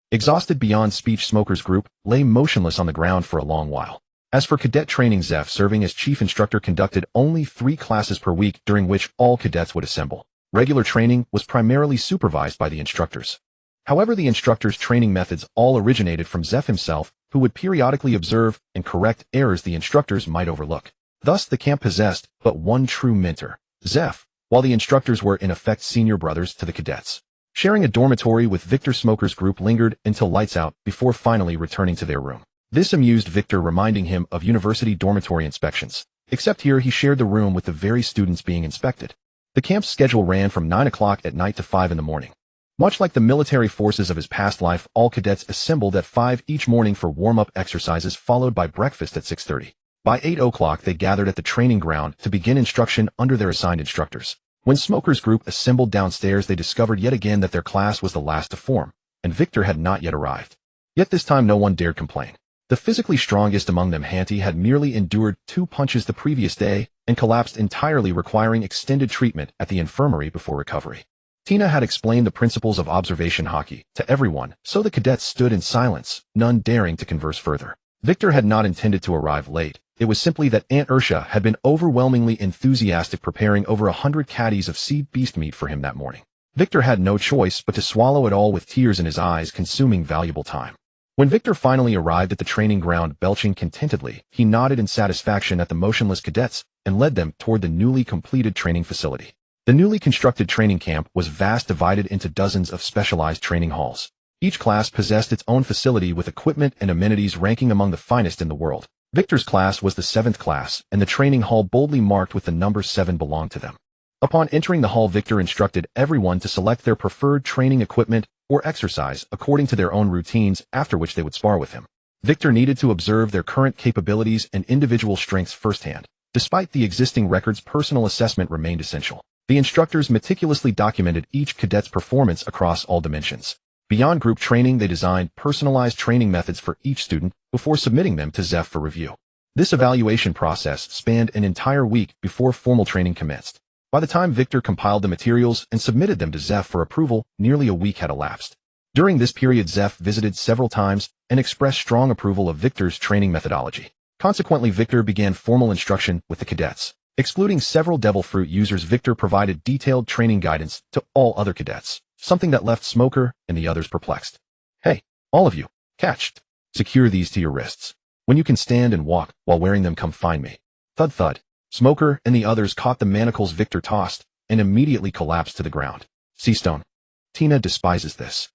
Exhausted beyond speech, Smoker's group lay motionless on the ground for a long while. As for cadet training, Zeph, serving as chief instructor, conducted only 3 classes per week during which all cadets would assemble. Regular training was primarily supervised by the instructors. However, the instructors' training methods all originated from Zeph himself, who would periodically observe and correct errors the instructors might overlook. Thus, the camp possessed but one true mentor, Zeph, while the instructors were in effect senior brothers to the cadets. Sharing a dormitory with Victor, Smoker's group lingered until lights out before finally returning to their room. This amused Victor, reminding him of university dormitory inspections. Except here he shared the room with the very students being inspected. The camp's schedule ran from 9 o'clock at night to 5 in the morning. Much like the military forces of his past life, all cadets assembled at 5 each morning for warm-up exercises followed by breakfast at 6:30. By 8 o'clock they gathered at the training ground to begin instruction under their assigned instructors. When Smoker's group assembled downstairs, they discovered yet again that their class was the last to form, and Victor had not yet arrived. Yet this time no one dared complain. The physically strongest among them, Hanti, had merely endured 2 punches the previous day and collapsed entirely, requiring extended treatment at the infirmary before recovery. Tina had explained the principles of observation Haki to everyone, so the cadets stood in silence, none daring to converse further. Victor had not intended to arrive late. It was simply that Aunt Ursha had been overwhelmingly enthusiastic, preparing over 100 caddies of sea beast meat for him that morning. Victor had no choice but to swallow it all with tears in his eyes, consuming valuable time. When Victor finally arrived at the training ground, belching contentedly, he nodded in satisfaction at the motionless cadets and led them toward the newly completed training facility. The newly constructed training camp was vast, divided into dozens of specialized training halls. Each class possessed its own facility with equipment and amenities ranking among the finest in the world. Victor's class was the 7th class, and the training hall boldly marked with the number 7 belonged to them. Upon entering the hall, Victor instructed everyone to select their preferred training equipment or exercise according to their own routines, after which they would spar with him. Victor needed to observe their current capabilities and individual strengths firsthand. Despite the existing records, personal assessment remained essential. The instructors meticulously documented each cadet's performance across all dimensions. Beyond group training, they designed personalized training methods for each student before submitting them to Zeph for review. This evaluation process spanned an entire week before formal training commenced. By the time Victor compiled the materials and submitted them to Zeph for approval, nearly a week had elapsed. During this period, Zeph visited several times and expressed strong approval of Victor's training methodology. Consequently, Victor began formal instruction with the cadets. Excluding several devil fruit users, Victor provided detailed training guidance to all other cadets, something that left Smoker and the others perplexed. "Hey, all of you, catched. Secure these to your wrists. When you can stand and walk while wearing them, come find me." Thud thud. Smoker and the others caught the manacles Victor tossed and immediately collapsed to the ground. Sea stone. Tina despises this.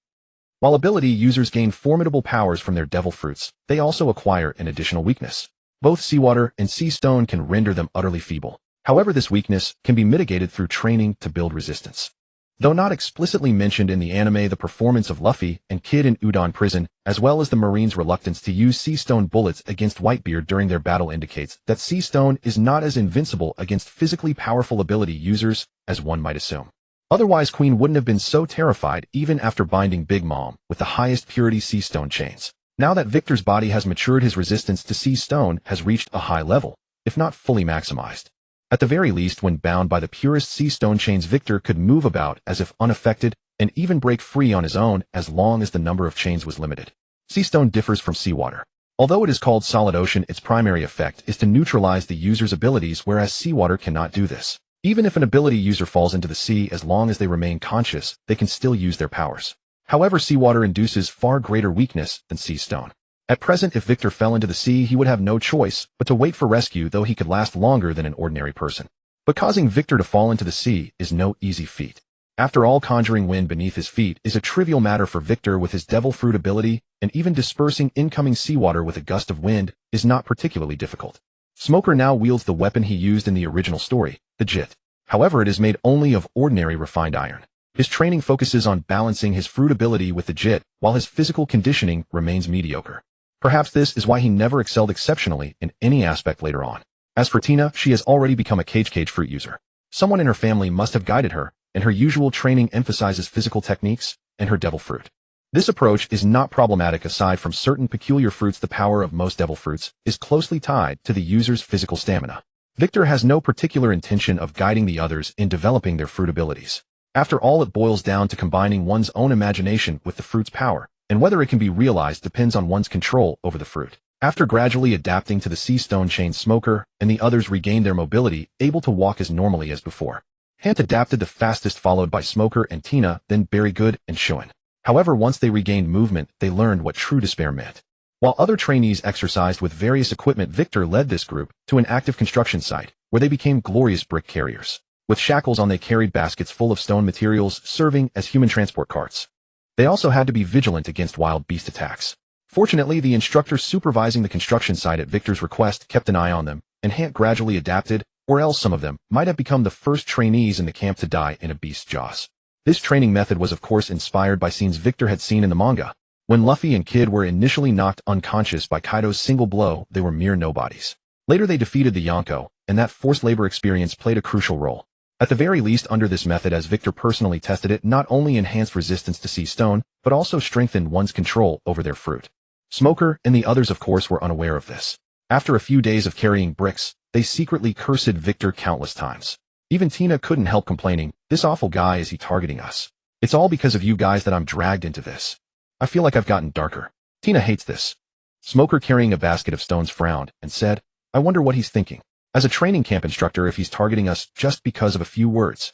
While ability users gain formidable powers from their devil fruits, they also acquire an additional weakness. Both seawater and sea stone can render them utterly feeble. However, this weakness can be mitigated through training to build resistance. Though not explicitly mentioned in the anime, the performance of Luffy and Kid in Udon Prison, as well as the Marines' reluctance to use sea stone bullets against Whitebeard during their battle, indicates that sea stone is not as invincible against physically powerful ability users as one might assume. Otherwise, Queen wouldn't have been so terrified even after binding Big Mom with the highest purity sea stone chains. Now that Victor's body has matured, his resistance to sea stone has reached a high level, if not fully maximized. At the very least, when bound by the purest sea stone chains, Victor could move about as if unaffected and even break free on his own as long as the number of chains was limited. Sea stone differs from seawater. Although it is called solid ocean, its primary effect is to neutralize the user's abilities, whereas seawater cannot do this. Even if an ability user falls into the sea, as long as they remain conscious, they can still use their powers. However, seawater induces far greater weakness than sea stone. At present, if Victor fell into the sea, he would have no choice but to wait for rescue, though he could last longer than an ordinary person. But causing Victor to fall into the sea is no easy feat. After all, conjuring wind beneath his feet is a trivial matter for Victor with his devil fruit ability, and even dispersing incoming seawater with a gust of wind is not particularly difficult. Smoker now wields the weapon he used in the original story, the jit. However, it is made only of ordinary refined iron. His training focuses on balancing his fruit ability with the jit, while his physical conditioning remains mediocre. Perhaps this is why he never excelled exceptionally in any aspect later on. As for Tina, she has already become a cage fruit user. Someone in her family must have guided her, and her usual training emphasizes physical techniques and her devil fruit. This approach is not problematic. Aside from certain peculiar fruits, the power of most devil fruits is closely tied to the user's physical stamina. Victor has no particular intention of guiding the others in developing their fruit abilities. After all, it boils down to combining one's own imagination with the fruit's power, and whether it can be realized depends on one's control over the fruit. After gradually adapting to the sea stone chain, Smoker and the others regained their mobility, able to walk as normally as before. Hant adapted the fastest, followed by Smoker and Tina, then Berrygood and Shoin. However, once they regained movement, they learned what true despair meant. While other trainees exercised with various equipment, Victor led this group to an active construction site, where they became glorious brick carriers. With shackles on, they carried baskets full of stone materials, serving as human transport carts. They also had to be vigilant against wild beast attacks. Fortunately, the instructor supervising the construction site at Victor's request kept an eye on them, and Hant gradually adapted, or else some of them might have become the first trainees in the camp to die in a beast's jaws. This training method was of course inspired by scenes Victor had seen in the manga. When Luffy and Kid were initially knocked unconscious by Kaido's single blow, they were mere nobodies. Later they defeated the Yonko, and that forced labor experience played a crucial role. At the very least, under this method, as Victor personally tested it, not only enhanced resistance to sea stone, but also strengthened one's control over their fruit. Smoker and the others of course were unaware of this. After a few days of carrying bricks, they secretly cursed Victor countless times. Even Tina couldn't help complaining, "This awful guy, is he targeting us? It's all because of you guys that I'm dragged into this. I feel like I've gotten darker. Tina hates this." Smoker, carrying a basket of stones, frowned and said, "I wonder what he's thinking. As a training camp instructor, if he's targeting us just because of a few words.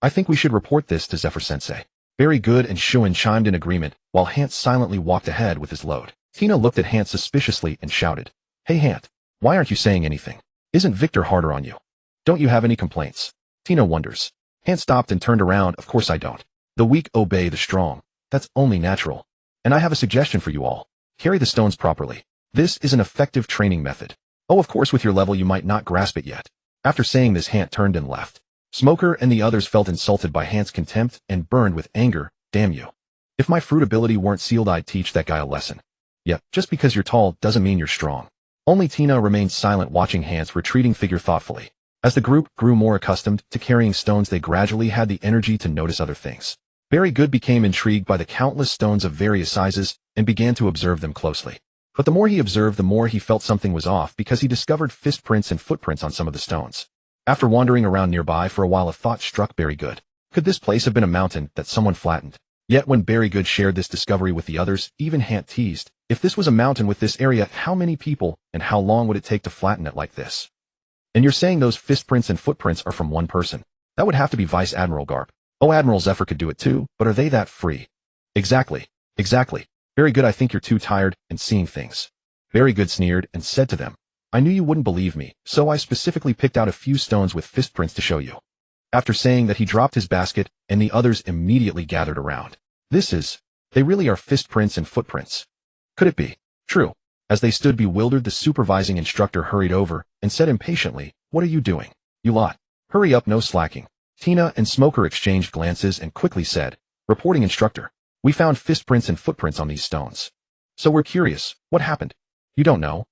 I think we should report this to Zephyr-sensei." Very good, and Shuin chimed in agreement, while Hant silently walked ahead with his load. Tina looked at Hant suspiciously and shouted, "Hey Hant, why aren't you saying anything? Isn't Victor harder on you? Don't you have any complaints?" Tina wonders. Hant stopped and turned around. "Of course I don't. The weak obey the strong. That's only natural. And I have a suggestion for you all. Carry the stones properly. This is an effective training method. Oh, of course with your level you might not grasp it yet." After saying this, Hant turned and left. Smoker and the others felt insulted by Hant's contempt and burned with anger. "Damn you. If my fruit ability weren't sealed, I'd teach that guy a lesson. Yep, just because you're tall doesn't mean you're strong." Only Tina remained silent, watching Hant's retreating figure thoughtfully. As the group grew more accustomed to carrying stones, they gradually had the energy to notice other things. Very Good became intrigued by the countless stones of various sizes and began to observe them closely. But the more he observed, the more he felt something was off, because he discovered fist prints and footprints on some of the stones. After wandering around nearby for a while, a thought struck Very Good. Could this place have been a mountain that someone flattened? Yet when Very Good shared this discovery with the others, even Hant teased, "If this was a mountain with this area, how many people and how long would it take to flatten it like this? And you're saying those fist prints and footprints are from one person? That would have to be Vice Admiral Garp. Oh, Admiral Zephyr could do it too, but are they that free?" Exactly. Very Good, I think you're too tired and seeing things." Very Good sneered and said to them, "I knew you wouldn't believe me, so I specifically picked out a few stones with fist prints to show you." After saying that, he dropped his basket, and the others immediately gathered around. They really are fist prints and footprints. Could it be true? As they stood bewildered, the supervising instructor hurried over and said impatiently, "What are you doing? You lot. Hurry up, no slacking." Tina and Smoker exchanged glances and quickly said, "Reporting instructor. We found fist prints and footprints on these stones. So we're curious, what happened? You don't know?"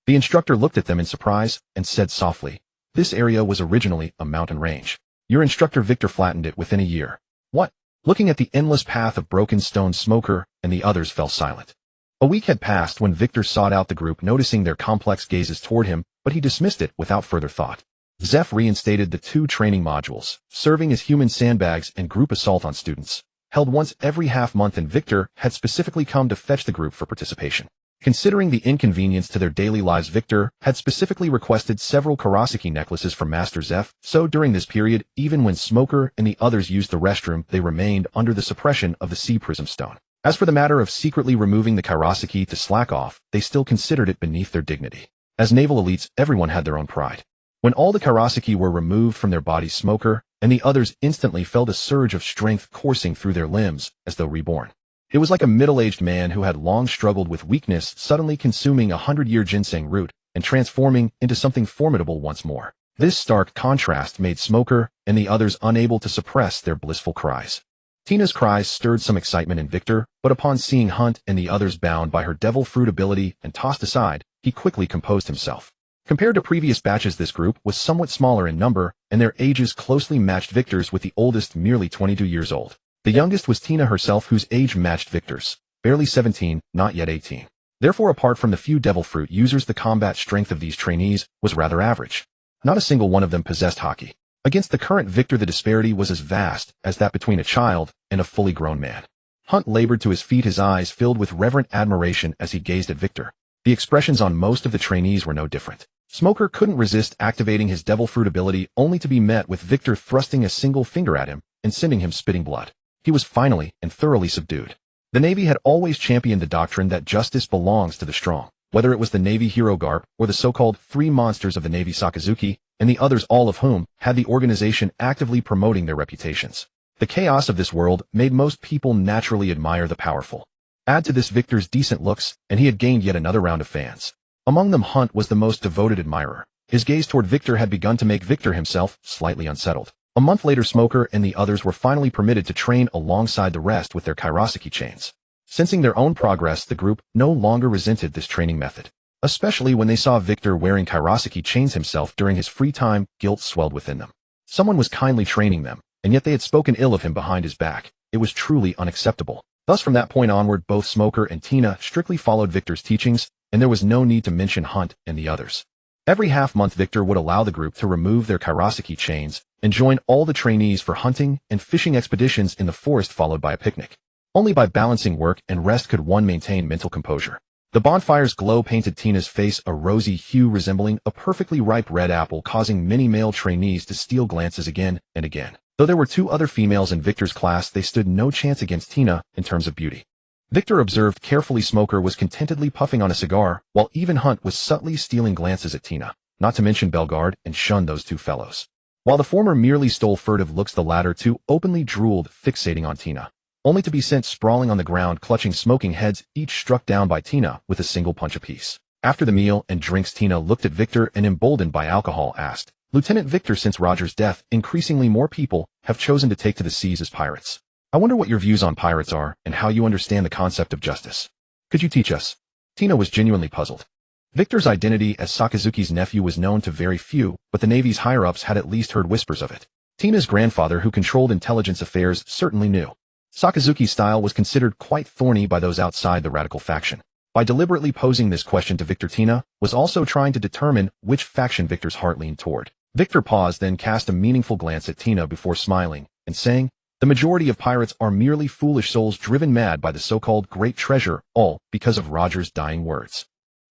The instructor looked at them in surprise and said softly, "This area was originally a mountain range. Your instructor Victor flattened it within a year." "What?" Looking at the endless path of broken stone, Smoker and the others fell silent. A week had passed when Victor sought out the group, noticing their complex gazes toward him, but he dismissed it without further thought. Zeph reinstated the 2 training modules, serving as human sandbags and group assault on students, held once every half month, and Victor had specifically come to fetch the group for participation. Considering the inconvenience to their daily lives, Victor had specifically requested several Karasuki necklaces from Master Zeph, so during this period, even when Smoker and the others used the restroom, they remained under the suppression of the Sea Prism Stone. As for the matter of secretly removing the Karasuki to slack off, they still considered it beneath their dignity. As naval elites, everyone had their own pride. When all the Karasuki were removed from their bodies, Smoker and the others instantly felt a surge of strength coursing through their limbs, as though reborn. It was like a middle-aged man who had long struggled with weakness suddenly consuming 100-year ginseng root and transforming into something formidable once more. This stark contrast made Smoker and the others unable to suppress their blissful cries. Tina's cries stirred some excitement in Victor, but upon seeing Hunt and the others bound by her devil fruit ability and tossed aside, he quickly composed himself. Compared to previous batches, this group was somewhat smaller in number, and their ages closely matched Victor's, with the oldest merely 22 years old. The youngest was Tina herself, whose age matched Victor's, barely 17, not yet 18. Therefore, apart from the few devil fruit users, the combat strength of these trainees was rather average. Not a single one of them possessed Haki. Against the current Victor, the disparity was as vast as that between a child and a fully grown man. Hunt labored to his feet, his eyes filled with reverent admiration as he gazed at Victor. The expressions on most of the trainees were no different. Smoker couldn't resist activating his devil fruit ability, only to be met with Victor thrusting a single finger at him and sending him spitting blood. He was finally and thoroughly subdued. The Navy had always championed the doctrine that justice belongs to the strong. Whether it was the Navy hero Garp or the so-called 3 monsters of the Navy, Sakazuki and the others, all of whom had the organization actively promoting their reputations. The chaos of this world made most people naturally admire the powerful. Add to this Victor's decent looks, and he had gained yet another round of fans. Among them, Hunt was the most devoted admirer. His gaze toward Victor had begun to make Victor himself slightly unsettled. A month later, Smoker and the others were finally permitted to train alongside the rest with their Kairosaki chains. Sensing their own progress, the group no longer resented this training method. Especially when they saw Victor wearing Kairosaki chains himself during his free time, guilt swelled within them. Someone was kindly training them, and yet they had spoken ill of him behind his back. It was truly unacceptable. Thus, from that point onward, both Smoker and Tina strictly followed Victor's teachings, and there was no need to mention Hunt and the others. Every half-month, Victor would allow the group to remove their Kairosaki chains and join all the trainees for hunting and fishing expeditions in the forest, followed by a picnic. Only by balancing work and rest could one maintain mental composure. The bonfire's glow painted Tina's face a rosy hue resembling a perfectly ripe red apple, causing many male trainees to steal glances again and again. Though there were 2 other females in Victor's class, they stood no chance against Tina in terms of beauty. Victor observed carefully Smoker was contentedly puffing on a cigar, while even Hunt was subtly stealing glances at Tina, not to mention Bellegarde, and shunned those 2 fellows. While the former merely stole furtive looks, the latter 2 openly drooled, fixating on Tina, only to be sent sprawling on the ground, clutching smoking heads, each struck down by Tina with a single punch apiece. After the meal and drinks, Tina looked at Victor and, emboldened by alcohol, asked, "Lieutenant Victor, since Roger's death, increasingly more people have chosen to take to the seas as pirates. I wonder what your views on pirates are and how you understand the concept of justice. Could you teach us?" Tina was genuinely puzzled. Victor's identity as Sakazuki's nephew was known to very few, but the Navy's higher-ups had at least heard whispers of it. Tina's grandfather, who controlled intelligence affairs, certainly knew. Sakazuki's style was considered quite thorny by those outside the radical faction. By deliberately posing this question to Victor, Tina was also trying to determine which faction Victor's heart leaned toward. Victor paused, then cast a meaningful glance at Tina before smiling and saying, "The majority of pirates are merely foolish souls driven mad by the so-called great treasure, all because of Roger's dying words.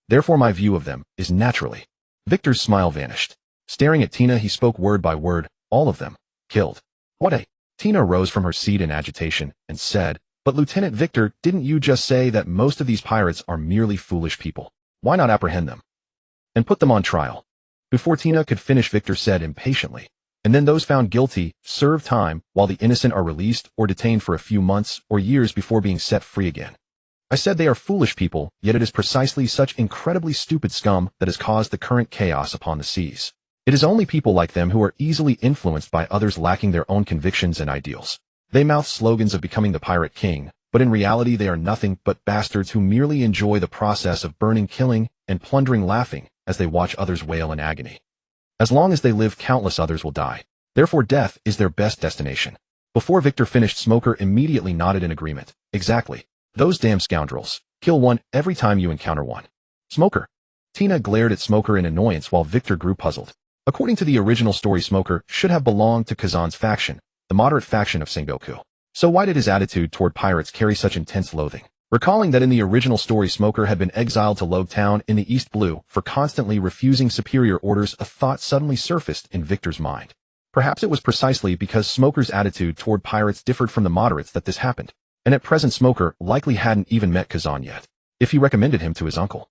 Therefore my view of them is naturally." Victor's smile vanished. Staring at Tina, he spoke word by word, "All of them. Killed." "What a—" Tina rose from her seat in agitation and said, "But Lieutenant Victor, didn't you just say that most of these pirates are merely foolish people? Why not apprehend them and put them on trial?" Before Tina could finish, Victor said impatiently, "And then those found guilty serve time, while the innocent are released or detained for a few months or years before being set free again. I said they are foolish people, yet it is precisely such incredibly stupid scum that has caused the current chaos upon the seas. It is only people like them who are easily influenced by others lacking their own convictions and ideals. They mouth slogans of becoming the pirate king, but in reality they are nothing but bastards who merely enjoy the process of burning, killing, and plundering, laughing as they watch others wail in agony. As long as they live, countless others will die. Therefore death is their best destination." Before Victor finished, Smoker immediately nodded in agreement. "Exactly. Those damn scoundrels. Kill one every time you encounter one." "Smoker." Tina glared at Smoker in annoyance while Victor grew puzzled. According to the original story, Smoker should have belonged to Kazan's faction, the moderate faction of Sengoku. So why did his attitude toward pirates carry such intense loathing? Recalling that in the original story Smoker had been exiled to Logue Town in the East Blue for constantly refusing superior orders, a thought suddenly surfaced in Victor's mind. Perhaps it was precisely because Smoker's attitude toward pirates differed from the moderates that this happened, and at present Smoker likely hadn't even met Kazan yet, if he recommended him to his uncle.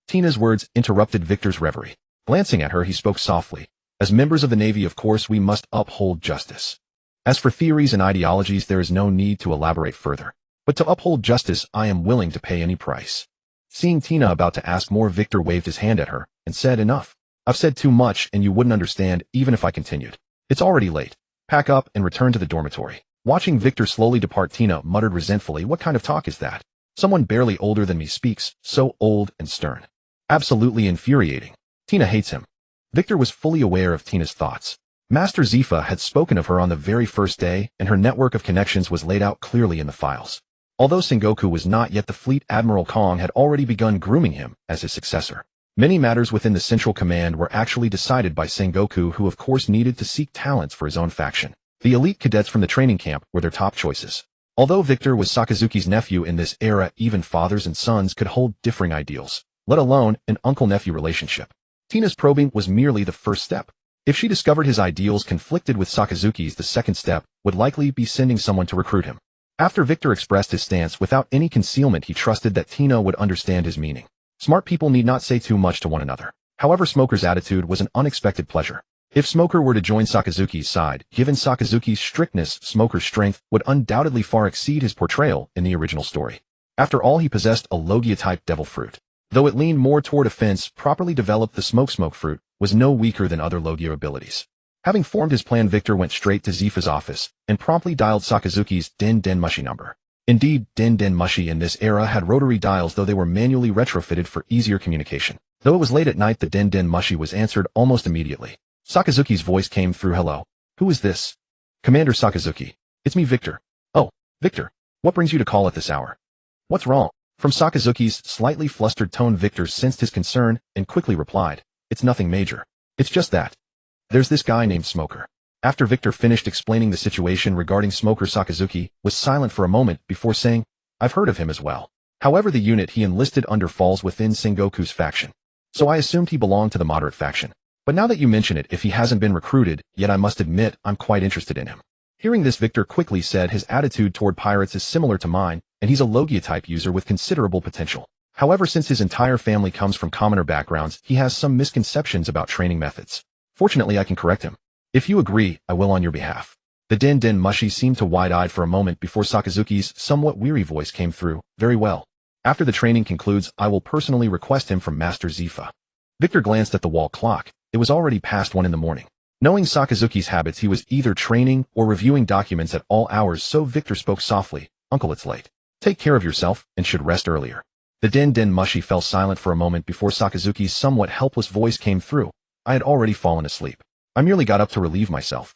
Tina's words interrupted Victor's reverie. Glancing at her, he spoke softly. "As members of the Navy, of course, we must uphold justice. As for theories and ideologies, there is no need to elaborate further. But to uphold justice, I am willing to pay any price." Seeing Tina about to ask more, Victor waved his hand at her and said, "Enough. I've said too much, and you wouldn't understand even if I continued. It's already late. Pack up and return to the dormitory." Watching Victor slowly depart, Tina muttered resentfully, "What kind of talk is that? Someone barely older than me speaks so old and stern. Absolutely infuriating. Tina hates him." Victor was fully aware of Tina's thoughts. Master Zifa had spoken of her on the very first day, and her network of connections was laid out clearly in the files. Although Sengoku was not yet the fleet, Admiral Kong had already begun grooming him as his successor. Many matters within the Central Command were actually decided by Sengoku, who of course needed to seek talents for his own faction. The elite cadets from the training camp were their top choices. Although Victor was Sakazuki's nephew in this era, even fathers and sons could hold differing ideals, let alone an uncle-nephew relationship. Tina's probing was merely the first step. If she discovered his ideals conflicted with Sakazuki's, the second step would likely be sending someone to recruit him. After Victor expressed his stance without any concealment, he trusted that Tina would understand his meaning. Smart people need not say too much to one another. However, Smoker's attitude was an unexpected pleasure. If Smoker were to join Sakazuki's side, given Sakazuki's strictness, Smoker's strength would undoubtedly far exceed his portrayal in the original story. After all, he possessed a Logia-type devil fruit. Though it leaned more toward offense, properly developed the smoke fruit was no weaker than other Logia abilities. Having formed his plan, Victor went straight to Zifa's office and promptly dialed Sakazuki's Den Den Mushi number. Indeed, Den Den Mushi in this era had rotary dials, though they were manually retrofitted for easier communication. Though it was late at night, the Den Den Mushi was answered almost immediately. Sakazuki's voice came through. "Hello. Who is this?" "Commander Sakazuki. It's me, Victor." "Oh, Victor. What brings you to call at this hour?" "What's wrong?" From Sakazuki's slightly flustered tone, Victor sensed his concern and quickly replied, "It's nothing major. It's just that there's this guy named Smoker." After Victor finished explaining the situation regarding Smoker, Sakazuki was silent for a moment before saying, "I've heard of him as well. However, the unit he enlisted under falls within Sengoku's faction. So I assumed he belonged to the moderate faction. But now that you mention it, if he hasn't been recruited yet, I must admit I'm quite interested in him." Hearing this, Victor quickly said, "His attitude toward pirates is similar to mine, and he's a Logia-type user with considerable potential. However, since his entire family comes from commoner backgrounds, he has some misconceptions about training methods. Fortunately, I can correct him. If you agree, I will on your behalf." The Den Den Mushi seemed to wide-eyed for a moment before Sakazuki's somewhat weary voice came through. "Very well. After the training concludes, I will personally request him from Master Zifa." Victor glanced at the wall clock. It was already past 1 in the morning. Knowing Sakazuki's habits, he was either training or reviewing documents at all hours, so Victor spoke softly, "Uncle, it's late. Take care of yourself and should rest earlier." The Den Den Mushi fell silent for a moment before Sakazuki's somewhat helpless voice came through. "I had already fallen asleep. I merely got up to relieve myself."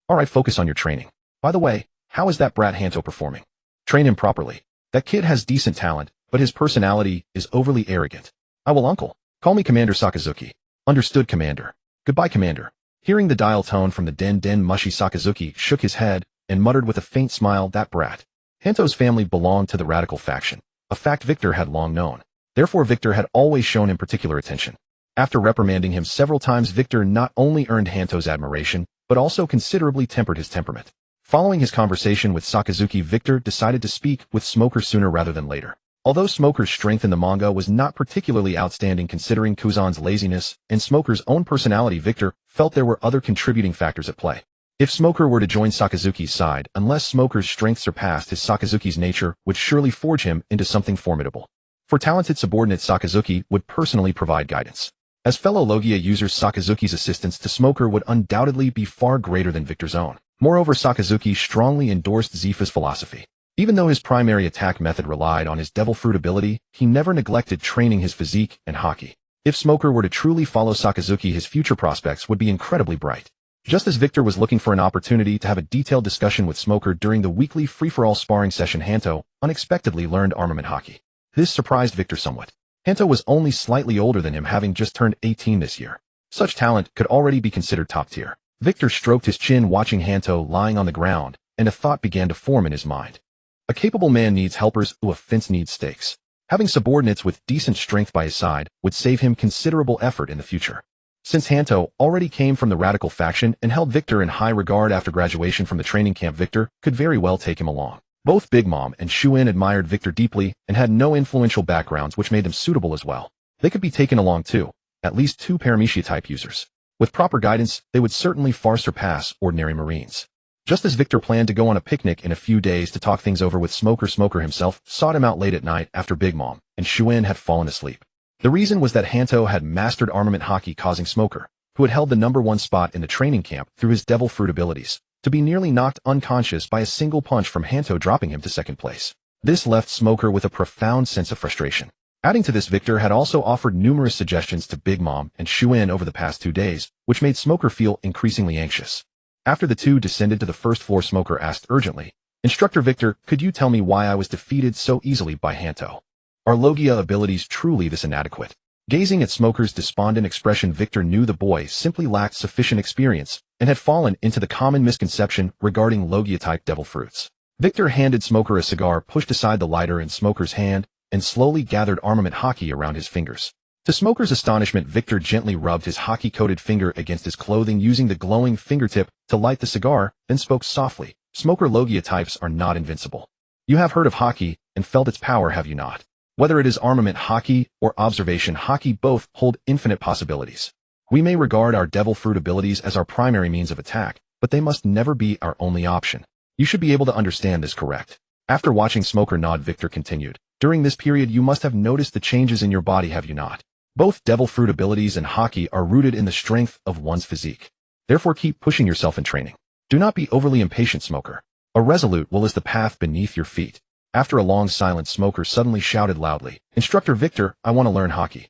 "All right, focus on your training. By the way, how is that brat Hanto performing? Train him properly. That kid has decent talent, but his personality is overly arrogant." "I will, Uncle. Call me Commander Sakazuki." "Understood, Commander." "Goodbye, Commander." Hearing the dial tone from the Den Den Mushi, Sakazuki shook his head and muttered with a faint smile, "That brat." Hanto's family belonged to the radical faction, a fact Victor had long known. Therefore, Victor had always shown him particular attention. After reprimanding him several times, Victor not only earned Hanto's admiration, but also considerably tempered his temperament. Following his conversation with Sakazuki, Victor decided to speak with Smoker sooner rather than later. Although Smoker's strength in the manga was not particularly outstanding considering Kuzan's laziness and Smoker's own personality, Victor felt there were other contributing factors at play. If Smoker were to join Sakazuki's side, unless Smoker's strength surpassed his, Sakazuki's nature would surely forge him into something formidable. For talented subordinate, Sakazuki would personally provide guidance. As fellow Logia users, Sakazuki's assistance to Smoker would undoubtedly be far greater than Victor's own. Moreover, Sakazuki strongly endorsed Zifa's philosophy. Even though his primary attack method relied on his devil fruit ability, he never neglected training his physique and haki. If Smoker were to truly follow Sakazuki, his future prospects would be incredibly bright. Just as Victor was looking for an opportunity to have a detailed discussion with Smoker during the weekly free-for-all sparring session, Hanto unexpectedly learned armament haki. This surprised Victor somewhat. Hanto was only slightly older than him, having just turned 18 this year. Such talent could already be considered top tier. Victor stroked his chin watching Hanto lying on the ground, and a thought began to form in his mind. A capable man needs helpers, a fence needs stakes. Having subordinates with decent strength by his side would save him considerable effort in the future. Since Hanto already came from the radical faction and held Victor in high regard after graduation from the training camp, Victor could very well take him along. Both Big Mom and Shuin admired Victor deeply and had no influential backgrounds, which made them suitable as well. They could be taken along too, at least 2 Paramecia-type users. With proper guidance, they would certainly far surpass ordinary Marines. Just as Victor planned to go on a picnic in a few days to talk things over with Smoker, Smoker himself sought him out late at night after Big Mom and Shuin had fallen asleep. The reason was that Hanto had mastered armament haki, causing Smoker, who had held the #1 spot in the training camp through his devil fruit abilities, to be nearly knocked unconscious by a single punch from Hanto, dropping him to 2nd place. This left Smoker with a profound sense of frustration. Adding to this, Victor had also offered numerous suggestions to Big Mom and Shuin over the past 2 days, which made Smoker feel increasingly anxious. After the two descended to the 1st floor, Smoker asked urgently, "Instructor Victor, could you tell me why I was defeated so easily by Hanto? Are Logia abilities truly this inadequate?" Gazing at Smoker's despondent expression, Victor knew the boy simply lacked sufficient experience and had fallen into the common misconception regarding Logia-type devil fruits. Victor handed Smoker a cigar, pushed aside the lighter in Smoker's hand, and slowly gathered armament haki around his fingers. To Smoker's astonishment, Victor gently rubbed his haki-coated finger against his clothing using the glowing fingertip to light the cigar, then spoke softly, "Smoker, Logia types are not invincible. You have heard of Haki and felt its power, have you not?" Whether it is armament Haki or observation Haki, both hold infinite possibilities. We may regard our devil fruit abilities as our primary means of attack, but they must never be our only option. You should be able to understand this, correct? After watching Smoker nod, Victor continued. During this period you must have noticed the changes in your body, have you not? Both devil fruit abilities and Haki are rooted in the strength of one's physique. Therefore keep pushing yourself in training. Do not be overly impatient, Smoker. A resolute will is the path beneath your feet. After a long silence, Smoker suddenly shouted loudly, Instructor Victor, I want to learn Haki.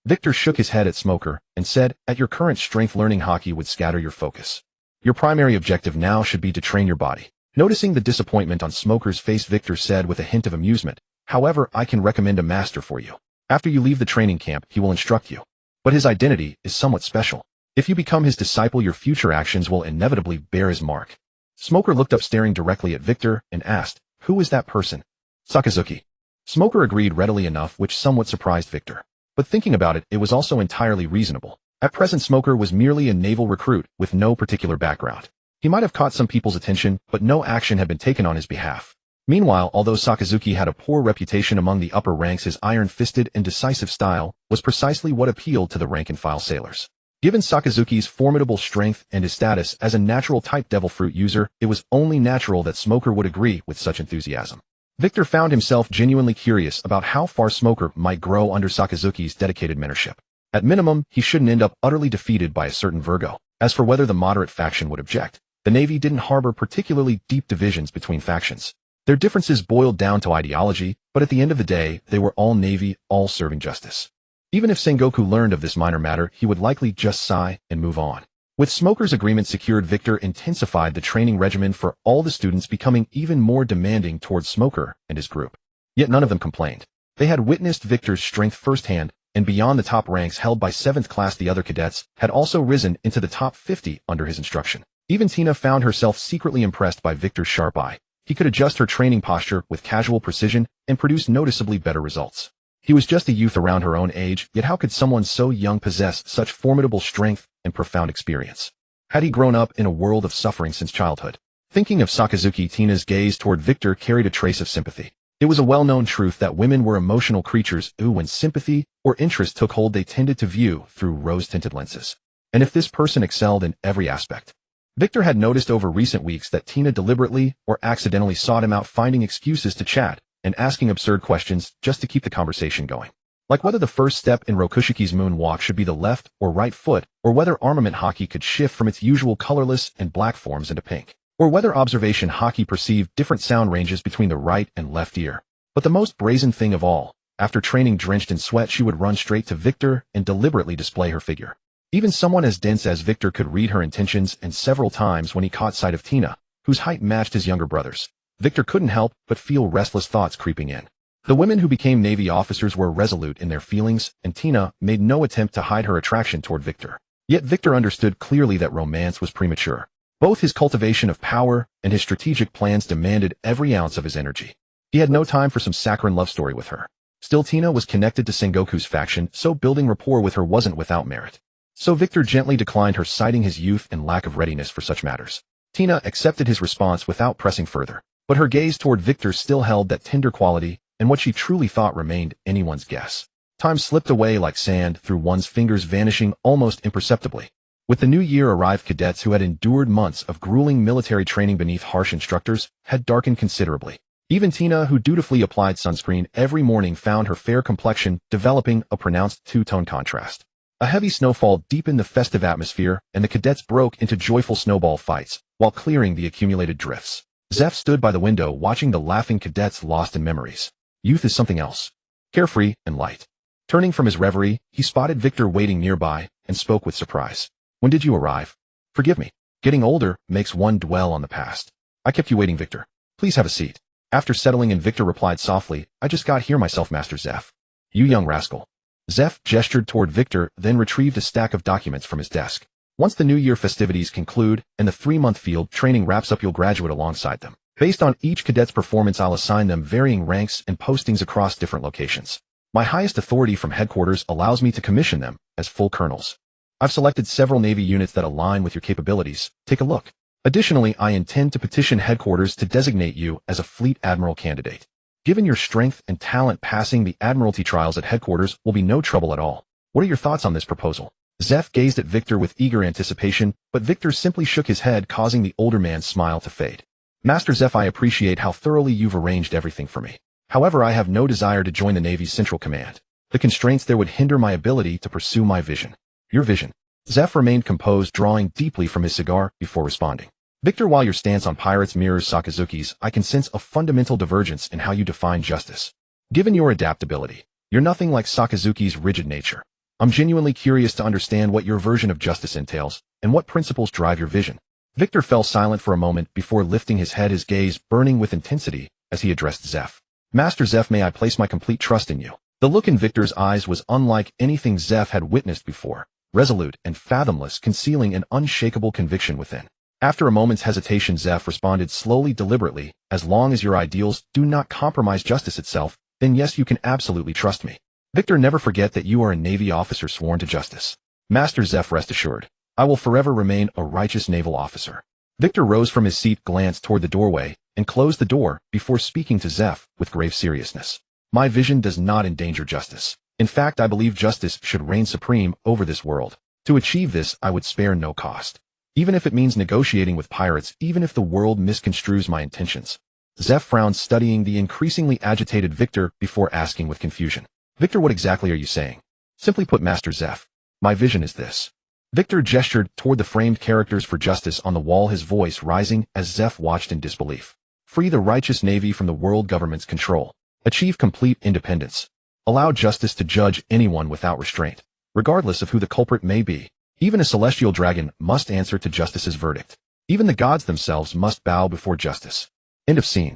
Victor shook his head at Smoker and said, at your current strength, learning Haki would scatter your focus. Your primary objective now should be to train your body. Noticing the disappointment on Smoker's face, Victor said with a hint of amusement, however, I can recommend a master for you. After you leave the training camp, he will instruct you. But his identity is somewhat special. If you become his disciple, your future actions will inevitably bear his mark. Smoker looked up, staring directly at Victor, and asked, who is that person? Sakazuki. Smoker agreed readily enough, which somewhat surprised Victor. But thinking about it, it was also entirely reasonable. At present, Smoker was merely a naval recruit with no particular background. He might have caught some people's attention, but no action had been taken on his behalf. Meanwhile, although Sakazuki had a poor reputation among the upper ranks, his iron-fisted and decisive style was precisely what appealed to the rank-and-file sailors. Given Sakazuki's formidable strength and his status as a natural-type devil fruit user, it was only natural that Smoker would agree with such enthusiasm. Victor found himself genuinely curious about how far Smoker might grow under Sakazuki's dedicated mentorship. At minimum, he shouldn't end up utterly defeated by a certain Virgo. As for whether the moderate faction would object, the Navy didn't harbor particularly deep divisions between factions. Their differences boiled down to ideology, but at the end of the day, they were all Navy, all serving justice. Even if Sengoku learned of this minor matter, he would likely just sigh and move on. With Smoker's agreement secured, Victor intensified the training regimen for all the students, becoming even more demanding towards Smoker and his group. Yet none of them complained. They had witnessed Victor's strength firsthand, and beyond the top ranks held by 7th class, the other cadets had also risen into the top 50 under his instruction. Even Tina found herself secretly impressed by Victor's sharp eye. He could adjust her training posture with casual precision and produce noticeably better results. He was just a youth around her own age, yet how could someone so young possess such formidable strength and profound experience? Had he grown up in a world of suffering since childhood? Thinking of Sakazuki, Tina's gaze toward Victor carried a trace of sympathy. It was a well-known truth that women were emotional creatures who, when sympathy or interest took hold, they tended to view through rose-tinted lenses. And if this person excelled in every aspect? Victor had noticed over recent weeks that Tina deliberately or accidentally sought him out, finding excuses to chat and asking absurd questions just to keep the conversation going. Like whether the first step in Rokushiki's moonwalk should be the left or right foot, or whether armament Haki could shift from its usual colorless and black forms into pink, or whether observation Haki perceived different sound ranges between the right and left ear. But the most brazen thing of all, after training drenched in sweat, she would run straight to Victor and deliberately display her figure. Even someone as dense as Victor could read her intentions, and several times when he caught sight of Tina, whose height matched his younger brother's, Victor couldn't help but feel restless thoughts creeping in. The women who became Navy officers were resolute in their feelings, and Tina made no attempt to hide her attraction toward Victor. Yet Victor understood clearly that romance was premature. Both his cultivation of power and his strategic plans demanded every ounce of his energy. He had no time for some saccharine love story with her. Still, Tina was connected to Sengoku's faction, so building rapport with her wasn't without merit. So Victor gently declined her, citing his youth and lack of readiness for such matters. Tina accepted his response without pressing further. But her gaze toward Victor still held that tender quality, and what she truly thought remained anyone's guess. Time slipped away like sand through one's fingers, vanishing almost imperceptibly. With the new year arrived, cadets who had endured months of grueling military training beneath harsh instructors had darkened considerably. Even Tina, who dutifully applied sunscreen every morning, found her fair complexion developing a pronounced two-tone contrast. A heavy snowfall deepened the festive atmosphere, and the cadets broke into joyful snowball fights while clearing the accumulated drifts. Zeph stood by the window watching the laughing cadets lost in memories. Youth is something else. Carefree and light. Turning from his reverie, he spotted Victor waiting nearby and spoke with surprise. When did you arrive? Forgive me. Getting older makes one dwell on the past. I kept you waiting, Victor. Please have a seat. After settling in, Victor replied softly, I just got here myself, Master Zeph. You young rascal. Zeph gestured toward Victor, then retrieved a stack of documents from his desk. Once the New Year festivities conclude and the 3-month field training wraps up, you'll graduate alongside them. Based on each cadet's performance, I'll assign them varying ranks and postings across different locations. My highest authority from headquarters allows me to commission them as full colonels. I've selected several Navy units that align with your capabilities. Take a look. Additionally, I intend to petition headquarters to designate you as a fleet admiral candidate. Given your strength and talent, passing the Admiralty trials at headquarters will be no trouble at all. What are your thoughts on this proposal? Zeph gazed at Victor with eager anticipation, but Victor simply shook his head, causing the older man's smile to fade. Master Zeph, I appreciate how thoroughly you've arranged everything for me. However, I have no desire to join the Navy's Central Command. The constraints there would hinder my ability to pursue my vision. Your vision? Zeph remained composed, drawing deeply from his cigar before responding. Victor, while your stance on pirates mirrors Sakazuki's, I can sense a fundamental divergence in how you define justice. Given your adaptability, you're nothing like Sakazuki's rigid nature. I'm genuinely curious to understand what your version of justice entails, and what principles drive your vision. Victor fell silent for a moment before lifting his head, his gaze burning with intensity as he addressed Zeph. Master Zeph, may I place my complete trust in you? The look in Victor's eyes was unlike anything Zeph had witnessed before, resolute and fathomless, concealing an unshakable conviction within. After a moment's hesitation, Zeph responded slowly, deliberately, as long as your ideals do not compromise justice itself, then yes, you can absolutely trust me. Victor, never forget that you are a Navy officer sworn to justice. Master Zeph, rest assured, I will forever remain a righteous naval officer. Victor rose from his seat, glanced toward the doorway, and closed the door before speaking to Zeph with grave seriousness. My vision does not endanger justice. In fact, I believe justice should reign supreme over this world. To achieve this, I would spare no cost. Even if it means negotiating with pirates, even if the world misconstrues my intentions. Zeph frowned, studying the increasingly agitated Victor before asking with confusion. Victor, what exactly are you saying? Simply put, Master Zeph, my vision is this. Victor gestured toward the framed characters for justice on the wall, his voice rising as Zeph watched in disbelief. Free the righteous Navy from the world government's control. Achieve complete independence. Allow justice to judge anyone without restraint, regardless of who the culprit may be. Even a celestial dragon must answer to justice's verdict. Even the gods themselves must bow before justice. End of scene.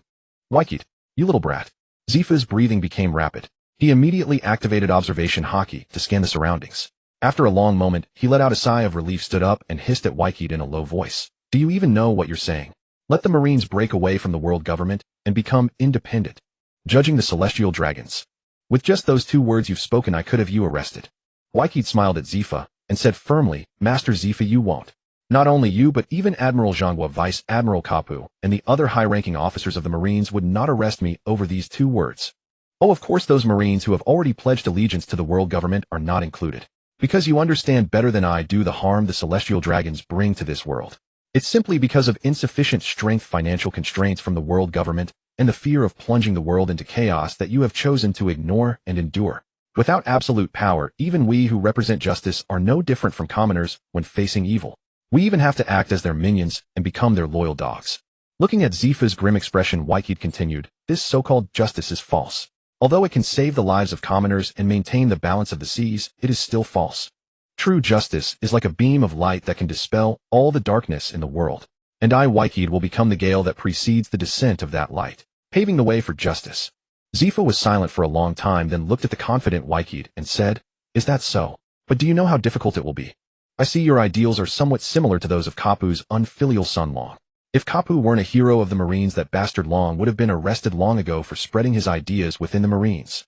Wykid, you little brat. Zifa's breathing became rapid. He immediately activated observation Haki to scan the surroundings. After a long moment, he let out a sigh of relief, stood up, and hissed at Wykid in a low voice. Do you even know what you're saying? Let the Marines break away from the world government and become independent. Judging the celestial dragons. With just those 2 words you've spoken, I could have you arrested. Wykid smiled at Zifa and said firmly, Master Zifa, you won't. Not only you, but even Admiral Zhangwa, Vice Admiral Kapu, and the other high-ranking officers of the Marines would not arrest me over these 2 words. Oh, of course, those Marines who have already pledged allegiance to the world government are not included. Because you understand better than I do the harm the celestial dragons bring to this world. It's simply because of insufficient strength, financial constraints from the world government, and the fear of plunging the world into chaos that you have chosen to ignore and endure. Without absolute power, even we who represent justice are no different from commoners when facing evil. We even have to act as their minions and become their loyal dogs. Looking at Zifa's grim expression, Wykid continued, this so-called justice is false. Although it can save the lives of commoners and maintain the balance of the seas, it is still false. True justice is like a beam of light that can dispel all the darkness in the world. And I, Wykid, will become the gale that precedes the descent of that light, paving the way for justice. Zifa was silent for a long time, then looked at the confident Wykid and said, is that so? But do you know how difficult it will be? I see your ideals are somewhat similar to those of Kapu's unfilial son Long. If Kapu weren't a hero of the Marines, that bastard Long would have been arrested long ago for spreading his ideas within the Marines.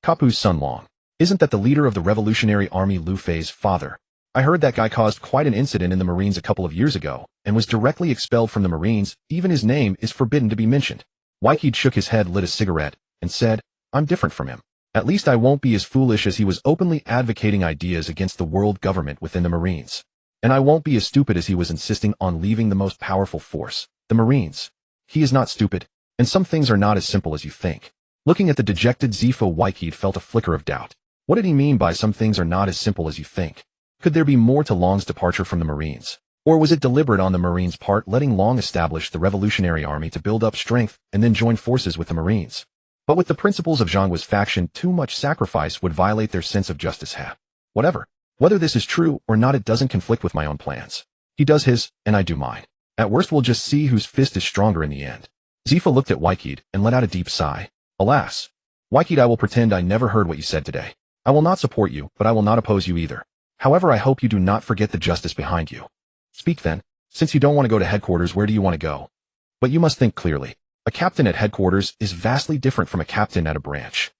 Kapu's son Long. Isn't that the leader of the Revolutionary Army, Lu Fei's father? I heard that guy caused quite an incident in the Marines a couple of years ago, and was directly expelled from the Marines. Even his name is forbidden to be mentioned. Wykid shook his head, lit a cigarette, and said, I'm different from him. At least I won't be as foolish as he was, openly advocating ideas against the world government within the Marines. And I won't be as stupid as he was, insisting on leaving the most powerful force, the Marines. He is not stupid, and some things are not as simple as you think. Looking at the dejected Zifa, Wykid felt a flicker of doubt. What did he mean by some things are not as simple as you think? Could there be more to Long's departure from the Marines? Or was it deliberate on the Marines' part, letting Long establish the Revolutionary Army to build up strength and then join forces with the Marines? But with the principles of Zhangwa's faction, too much sacrifice would violate their sense of justice. Whatever. Whether this is true or not, it doesn't conflict with my own plans. He does his, and I do mine. At worst, we'll just see whose fist is stronger in the end. Zifa looked at Wykid and let out a deep sigh. Alas. Wykid, I will pretend I never heard what you said today. I will not support you, but I will not oppose you either. However, I hope you do not forget the justice behind you. Speak then. Since you don't want to go to headquarters, where do you want to go? But you must think clearly. A captain at headquarters is vastly different from a captain at a branch.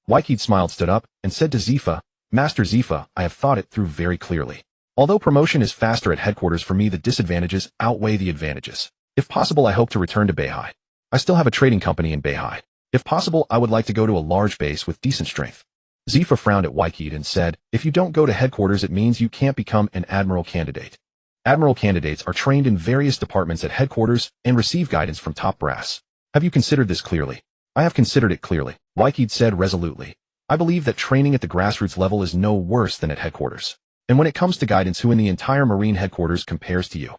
Wykid smiled, stood up, and said to Zifa, Master Zifa, I have thought it through very clearly. Although promotion is faster at headquarters, for me the disadvantages outweigh the advantages. If possible, I hope to return to Beihai. I still have a trading company in Beihai. If possible, I would like to go to a large base with decent strength. Zifa frowned at Whiteheat and said, if you don't go to headquarters, it means you can't become an admiral candidate. Admiral candidates are trained in various departments at headquarters and receive guidance from top brass. Have you considered this clearly? I have considered it clearly, Whiteheat said resolutely. I believe that training at the grassroots level is no worse than at headquarters. And when it comes to guidance, who in the entire Marine headquarters compares to you?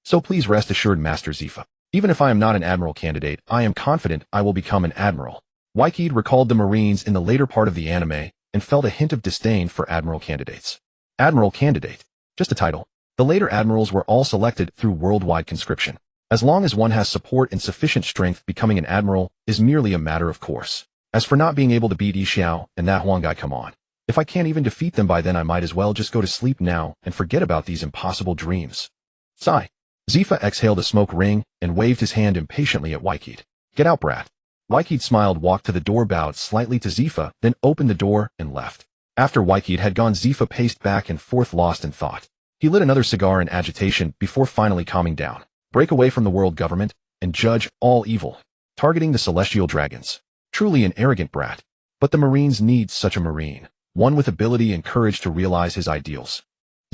So please rest assured, Master Zifa. Even if I am not an admiral candidate, I am confident I will become an admiral. Whiteheat recalled the Marines in the later part of the anime and felt a hint of disdain for admiral candidates. Admiral candidate. Just a title. The later admirals were all selected through worldwide conscription. As long as one has support and sufficient strength, becoming an admiral is merely a matter of course. As for not being able to beat Xiao and that Huang guy, come on. If I can't even defeat them by then, I might as well just go to sleep now and forget about these impossible dreams. Sigh. Zifa exhaled a smoke ring and waved his hand impatiently at Whiteheat. Get out, brat. Whiteheat smiled, walked to the door, bowed slightly to Zifa, then opened the door and left. After Whiteheat had gone, Zifa paced back and forth, lost in thought. He lit another cigar in agitation before finally calming down. Break away from the world government and judge all evil. Targeting the celestial dragons. Truly an arrogant brat. But the Marines need such a Marine. One with ability and courage to realize his ideals.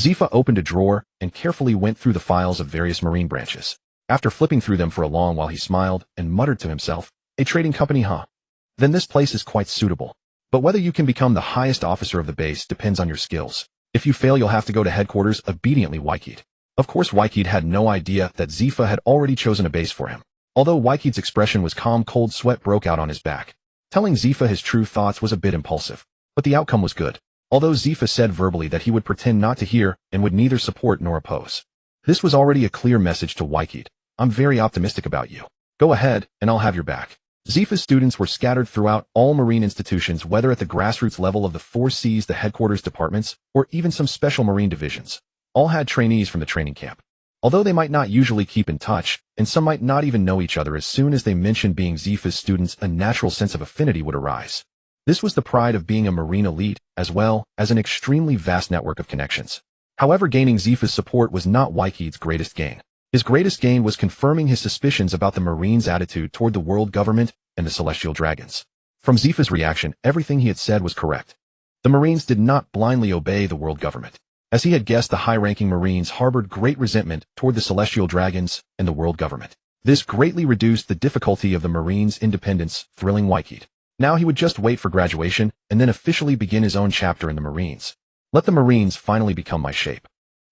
Zifa opened a drawer and carefully went through the files of various Marine branches. After flipping through them for a long while, he smiled and muttered to himself, a trading company, huh? Then this place is quite suitable. But whether you can become the highest officer of the base depends on your skills. If you fail, you'll have to go to headquarters. Obediently, Whiteheat. Of course, Whiteheat had no idea that Zifa had already chosen a base for him. Although Whiteheat's expression was calm, cold sweat broke out on his back. Telling Zifa his true thoughts was a bit impulsive. But the outcome was good. Although Zifa said verbally that he would pretend not to hear and would neither support nor oppose. This was already a clear message to Whiteheat. I'm very optimistic about you. Go ahead, and I'll have your back. Zifa's students were scattered throughout all Marine institutions, whether at the grassroots level of the 4 Cs, the headquarters departments, or even some special Marine divisions. All had trainees from the training camp. Although they might not usually keep in touch, and some might not even know each other, as soon as they mentioned being Zifa's students, a natural sense of affinity would arise. This was the pride of being a Marine elite, as well as an extremely vast network of connections. However, gaining Zifa's support was not Whiteheat's greatest gain. His greatest gain was confirming his suspicions about the Marines' attitude toward the world government and the celestial dragons. From Zifa's reaction, everything he had said was correct. The Marines did not blindly obey the world government. As he had guessed, the high-ranking Marines harbored great resentment toward the celestial dragons and the world government. This greatly reduced the difficulty of the Marines' independence, thrilling Whiteheat. Now he would just wait for graduation and then officially begin his own chapter in the Marines. Let the Marines finally become my shape.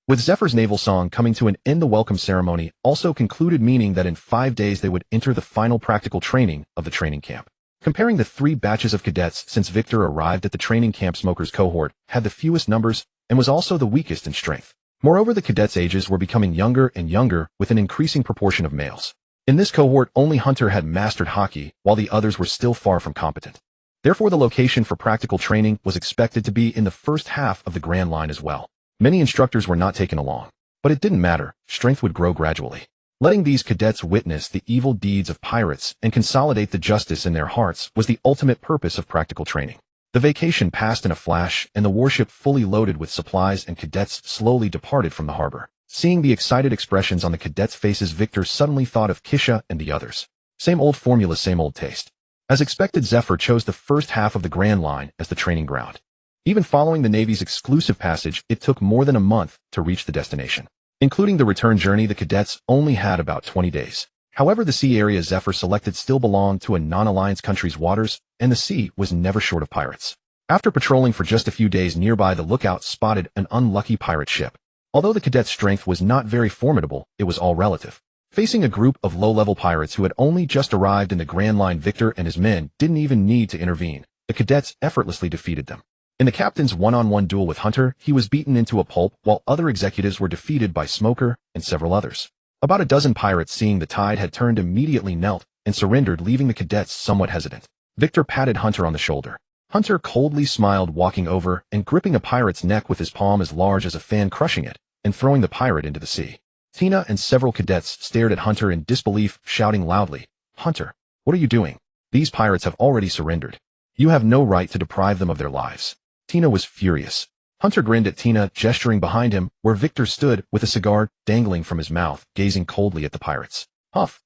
With Zephyr's naval song coming to an end, the welcome ceremony also concluded, meaning that in 5 days they would enter the final practical training of the training camp. Comparing the 3 batches of cadets since Victor arrived at the training camp, Smoker's cohort had the fewest numbers and was also the weakest in strength. Moreover, the cadets' ages were becoming younger and younger, with an increasing proportion of males. In this cohort, only Hunter had mastered Haki, while the others were still far from competent. Therefore, the location for practical training was expected to be in the first half of the Grand Line as well. Many instructors were not taken along. But it didn't matter, strength would grow gradually. Letting these cadets witness the evil deeds of pirates and consolidate the justice in their hearts was the ultimate purpose of practical training. The vacation passed in a flash, and the warship, fully loaded with supplies and cadets, slowly departed from the harbor. Seeing the excited expressions on the cadets' faces, Victor suddenly thought of Kisha and the others. Same old formula, same old taste. As expected, Zephyr chose the first half of the Grand Line as the training ground. Even following the Navy's exclusive passage, it took more than a month to reach the destination. Including the return journey, the cadets only had about 20 days. However, the sea area Zephyr selected still belonged to a non-alliance country's waters, and the sea was never short of pirates. After patrolling for just a few days nearby, the lookout spotted an unlucky pirate ship. Although the cadet's strength was not very formidable, it was all relative. Facing a group of low-level pirates who had only just arrived in the Grand Line, Victor and his men didn't even need to intervene. The cadets effortlessly defeated them. In the captain's one-on-one duel with Hunter, he was beaten into a pulp, while other executives were defeated by Smoker and several others. About a dozen pirates, seeing the tide had turned, immediately knelt and surrendered, leaving the cadets somewhat hesitant. Victor patted Hunter on the shoulder. Hunter coldly smiled, walking over and gripping a pirate's neck with his palm as large as a fan, crushing it and throwing the pirate into the sea. Tina and several cadets stared at Hunter in disbelief, shouting loudly, "Hunter, what are you doing? These pirates have already surrendered. You have no right to deprive them of their lives." Tina was furious. Hunter grinned at Tina, gesturing behind him, where Victor stood with a cigar dangling from his mouth, gazing coldly at the pirates. Huff.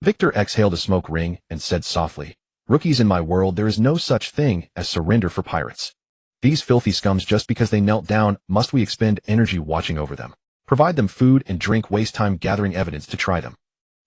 Victor exhaled a smoke ring and said softly, Rookies in my world, there is no such thing as surrender for pirates. These filthy scums, just because they knelt down, must we expend energy watching over them? Provide them food and drink, waste time gathering evidence to try them?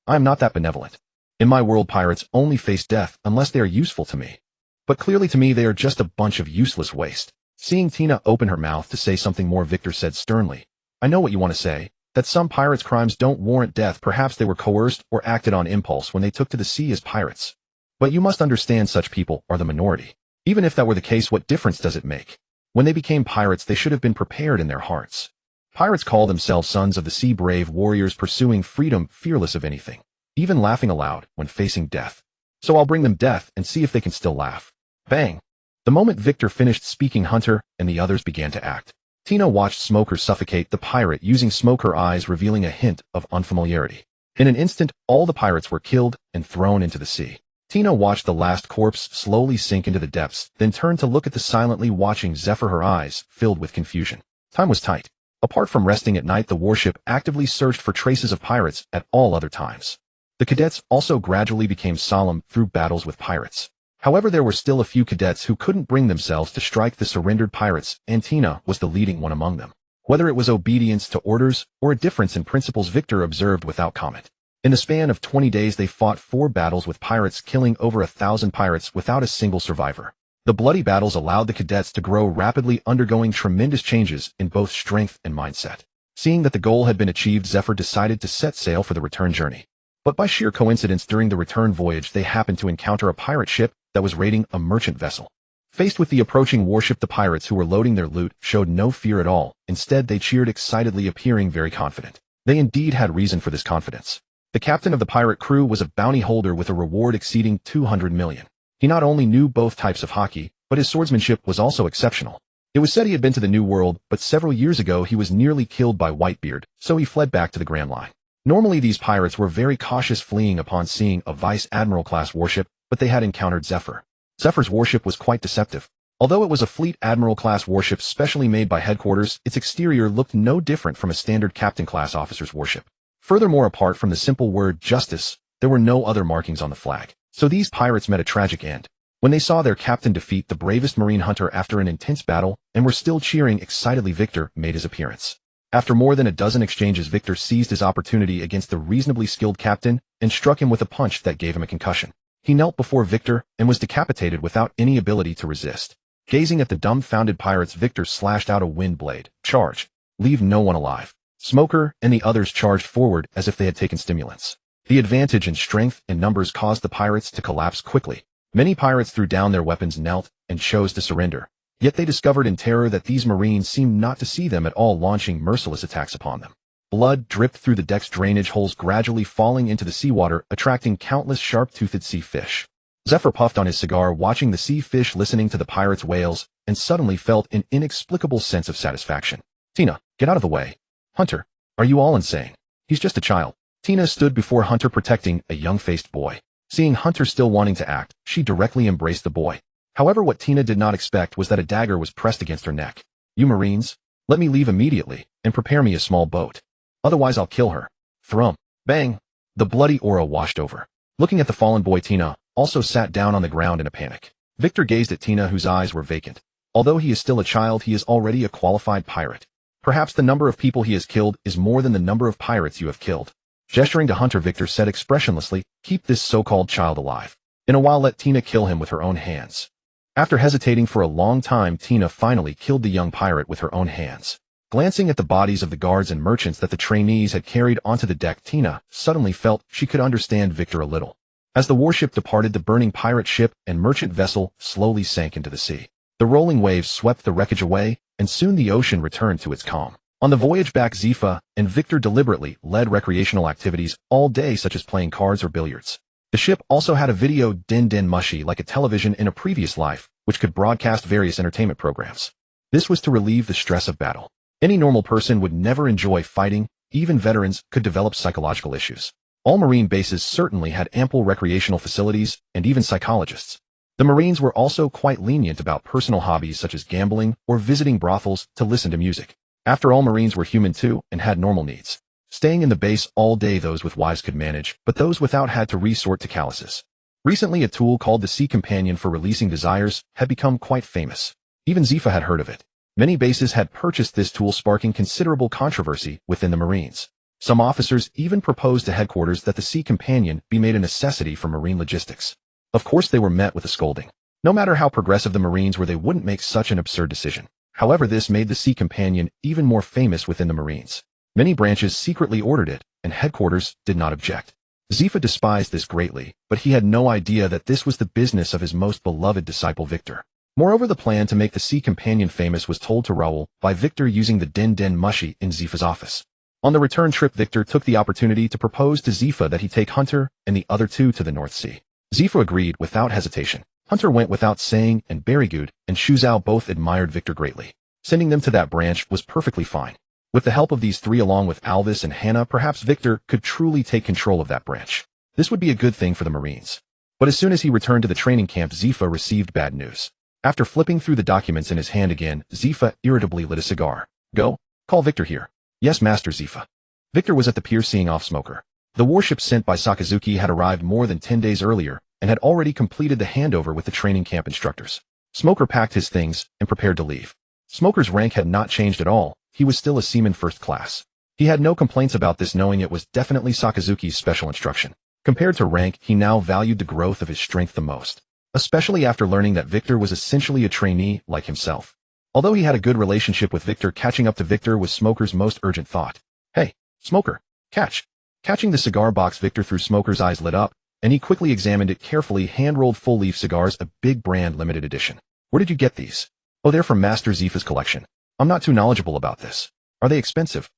I am not that benevolent. In my world, pirates only face death unless they are useful to me. But clearly to me they are just a bunch of useless waste. Seeing Tina open her mouth to say something more, Victor said sternly, I know what you want to say, that some pirates' crimes don't warrant death. Perhaps they were coerced or acted on impulse when they took to the sea as pirates. But you must understand, such people are the minority. Even if that were the case, what difference does it make? When they became pirates, they should have been prepared in their hearts. Pirates call themselves sons of the sea, brave warriors pursuing freedom, fearless of anything, even laughing aloud when facing death. So I'll bring them death and see if they can still laugh. Bang! The moment Victor finished speaking, Hunter and the others began to act. Tina watched Smoker suffocate the pirate using smoke, her eyes revealing a hint of unfamiliarity. In an instant, all the pirates were killed and thrown into the sea. Tina watched the last corpse slowly sink into the depths, then turned to look at the silently watching Zephyr, her eyes filled with confusion. Time was tight. Apart from resting at night, the warship actively searched for traces of pirates at all other times. The cadets also gradually became solemn through battles with pirates. However, there were still a few cadets who couldn't bring themselves to strike the surrendered pirates, and Tina was the leading one among them. Whether it was obedience to orders or a difference in principles, Victor observed without comment. In the span of 20 days, they fought 4 battles with pirates, killing over 1,000 pirates without a single survivor. The bloody battles allowed the cadets to grow rapidly, undergoing tremendous changes in both strength and mindset. Seeing that the goal had been achieved, Zephyr decided to set sail for the return journey. But by sheer coincidence, during the return voyage, they happened to encounter a pirate ship that was raiding a merchant vessel. Faced with the approaching warship, the pirates who were loading their loot showed no fear at all. Instead, they cheered excitedly, appearing very confident. They indeed had reason for this confidence. The captain of the pirate crew was a bounty holder with a reward exceeding 200 million. He not only knew both types of Haki, but his swordsmanship was also exceptional. It was said he had been to the New World, but several years ago he was nearly killed by Whitebeard, so he fled back to the Grand Line. Normally these pirates were very cautious, fleeing upon seeing a Vice Admiral-class warship, but they had encountered Zephyr. Zephyr's warship was quite deceptive. Although it was a Fleet Admiral-class warship specially made by headquarters, its exterior looked no different from a standard captain-class officer's warship. Furthermore, apart from the simple word justice, there were no other markings on the flag. So these pirates met a tragic end. When they saw their captain defeat the bravest Marine hunter after an intense battle and were still cheering excitedly, Victor made his appearance. After more than a dozen exchanges, Victor seized his opportunity against the reasonably skilled captain and struck him with a punch that gave him a concussion. He knelt before Victor and was decapitated without any ability to resist. Gazing at the dumbfounded pirates, Victor slashed out a wind blade. Charge. Leave no one alive. Smoker and the others charged forward as if they had taken stimulants. The advantage in strength and numbers caused the pirates to collapse quickly. Many pirates threw down their weapons, knelt, and chose to surrender. Yet they discovered in terror that these Marines seemed not to see them at all, launching merciless attacks upon them. Blood dripped through the deck's drainage holes, gradually falling into the seawater, attracting countless sharp-toothed sea fish. Zephyr puffed on his cigar, watching the sea fish, listening to the pirates' wails, and suddenly felt an inexplicable sense of satisfaction. Tina, get out of the way. Hunter, are you all insane? He's just a child. Tina stood before Hunter, protecting a young-faced boy. Seeing Hunter still wanting to act, she directly embraced the boy. However, what Tina did not expect was that a dagger was pressed against her neck. You Marines, let me leave immediately, and prepare me a small boat. Otherwise I'll kill her. Thrum. Bang. The bloody aura washed over. Looking at the fallen boy, Tina also sat down on the ground in a panic. Victor gazed at Tina, whose eyes were vacant. Although he is still a child, he is already a qualified pirate. Perhaps the number of people he has killed is more than the number of pirates you have killed. Gesturing to Hunter, Victor said expressionlessly, keep this so-called child alive. In a while, let Tina kill him with her own hands. After hesitating for a long time, Tina finally killed the young pirate with her own hands. Glancing at the bodies of the guards and merchants that the trainees had carried onto the deck, Tina suddenly felt she could understand Victor a little. As the warship departed, the burning pirate ship and merchant vessel slowly sank into the sea. The rolling waves swept the wreckage away, and soon the ocean returned to its calm. On the voyage back, Zifa and Victor deliberately led recreational activities all day, such as playing cards or billiards. The ship also had a video din mushy like a television in a previous life, which could broadcast various entertainment programs. This was to relieve the stress of battle. Any normal person would never enjoy fighting. Even veterans could develop psychological issues. All Marine bases certainly had ample recreational facilities and even psychologists. The Marines were also quite lenient about personal hobbies such as gambling or visiting brothels to listen to music. After all, Marines were human too and had normal needs. Staying in the base all day, those with wives could manage, but those without had to resort to calluses. Recently, a tool called the Sea Companion for releasing desires had become quite famous. Even Zifa had heard of it. Many bases had purchased this tool, sparking considerable controversy within the Marines. Some officers even proposed to headquarters that the Sea Companion be made a necessity for Marine logistics. Of course, they were met with a scolding. No matter how progressive the Marines were, they wouldn't make such an absurd decision. However, this made the Sea Companion even more famous within the Marines. Many branches secretly ordered it, and headquarters did not object. Zifa despised this greatly, but he had no idea that this was the business of his most beloved disciple Victor. Moreover, the plan to make the Sea Companion famous was told to Raoul by Victor using the Den Den Mushi in Zifa's office. On the return trip, Victor took the opportunity to propose to Zifa that he take Hunter and the other two to the North Sea. Zifa agreed without hesitation. Hunter went without saying, and Berrygood and Shuzhou both admired Victor greatly. Sending them to that branch was perfectly fine. With the help of these three along with Alvis and Hannah, perhaps Victor could truly take control of that branch. This would be a good thing for the Marines. But as soon as he returned to the training camp, Zifa received bad news. After flipping through the documents in his hand again, Zifa irritably lit a cigar. Go. Call Victor here. Yes, Master Zifa. Victor was at the pier seeing off Smoker. The warship sent by Sakazuki had arrived more than 10 days earlier and had already completed the handover with the training camp instructors. Smoker packed his things and prepared to leave. Smoker's rank had not changed at all. He was still a seaman first class. He had no complaints about this, knowing it was definitely Sakazuki's special instruction. Compared to rank, he now valued the growth of his strength the most, especially after learning that Victor was essentially a trainee like himself. Although he had a good relationship with Victor, catching up to Victor was Smoker's most urgent thought. Hey, Smoker, catch. Catching the cigar box, Victor through Smoker's eyes lit up, and he quickly examined it carefully. Hand-rolled full-leaf cigars, a big brand limited edition. Where did you get these? Oh, they're from Master Zifa's collection. I'm not too knowledgeable about this. Are they expensive?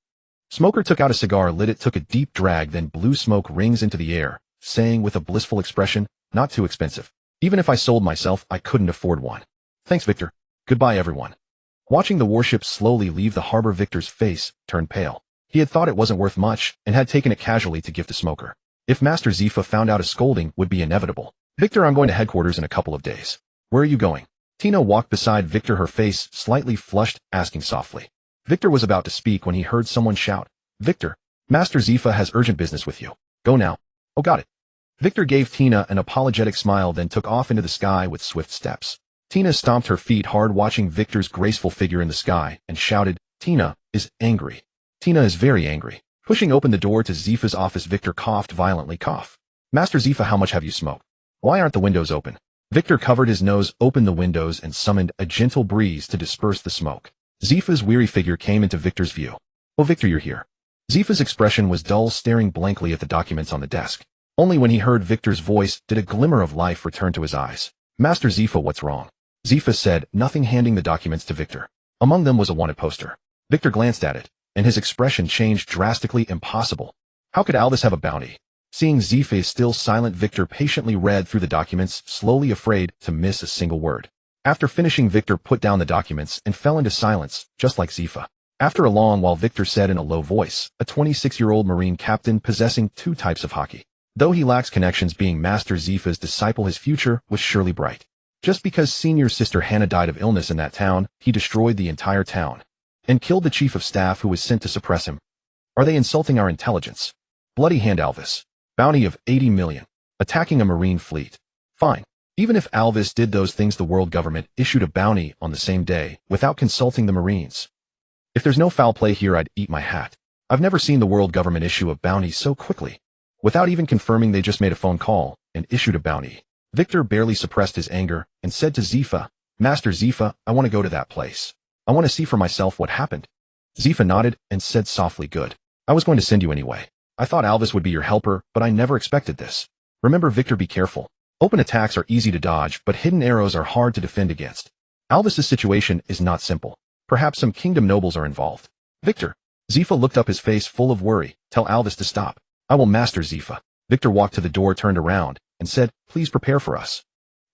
Smoker took out a cigar, lit it, took a deep drag, then blew smoke rings into the air, saying with a blissful expression, not too expensive. Even if I sold myself, I couldn't afford one. Thanks, Victor. Goodbye, everyone. Watching the warship slowly leave the harbor, Victor's face turned pale. He had thought it wasn't worth much and had taken it casually to give to Smoker. If Master Zifa found out, a scolding would be inevitable. Victor, I'm going to headquarters in a couple of days. Where are you going? Tina walked beside Victor, her face slightly flushed, asking softly. Victor was about to speak when he heard someone shout, Victor, Master Zifa has urgent business with you. Go now. Oh, got it. Victor gave Tina an apologetic smile, then took off into the sky with swift steps. Tina stomped her feet hard, watching Victor's graceful figure in the sky, and shouted, Tina is angry. Tina is very angry. Pushing open the door to Zifa's office, Victor coughed violently. Master Zifa, how much have you smoked? Why aren't the windows open? Victor covered his nose, opened the windows, and summoned a gentle breeze to disperse the smoke. Zifa's weary figure came into Victor's view. Oh, Victor, you're here. Zifa's expression was dull, staring blankly at the documents on the desk. Only when he heard Victor's voice did a glimmer of life return to his eyes. Master Zifa, what's wrong? Zifa said, nothing, handing the documents to Victor. Among them was a wanted poster. Victor glanced at it, and his expression changed drastically. Impossible. How could Alvis have a bounty? Seeing Zifa still silent, Victor patiently read through the documents, slowly, afraid to miss a single word. After finishing, Victor put down the documents and fell into silence, just like Zifa. After a long while, Victor said in a low voice, a 26-year-old Marine captain possessing 2 types of Haki. Though he lacks connections, being Master Zifa's disciple, his future was surely bright. Just because senior sister Hannah died of illness in that town, he destroyed the entire town and killed the chief of staff who was sent to suppress him. Are they insulting our intelligence? Bloody hand, Alvis. Bounty of 80 million. Attacking a Marine fleet. Fine. Even if Alvis did those things, the world government issued a bounty on the same day without consulting the Marines. If there's no foul play here, I'd eat my hat. I've never seen the world government issue a bounty so quickly. Without even confirming, they just made a phone call and issued a bounty. Victor barely suppressed his anger and said to Zifa, Master Zifa, I want to go to that place. I want to see for myself what happened. Zifa nodded and said softly, good. I was going to send you anyway. I thought Alvis would be your helper, but I never expected this. Remember, Victor, be careful. Open attacks are easy to dodge, but hidden arrows are hard to defend against. Alvis's situation is not simple. Perhaps some kingdom nobles are involved. Victor. Zifa looked up, his face full of worry. Tell Alvis to stop. I will, Master Zifa. Victor walked to the door, turned around, and said, please prepare for us.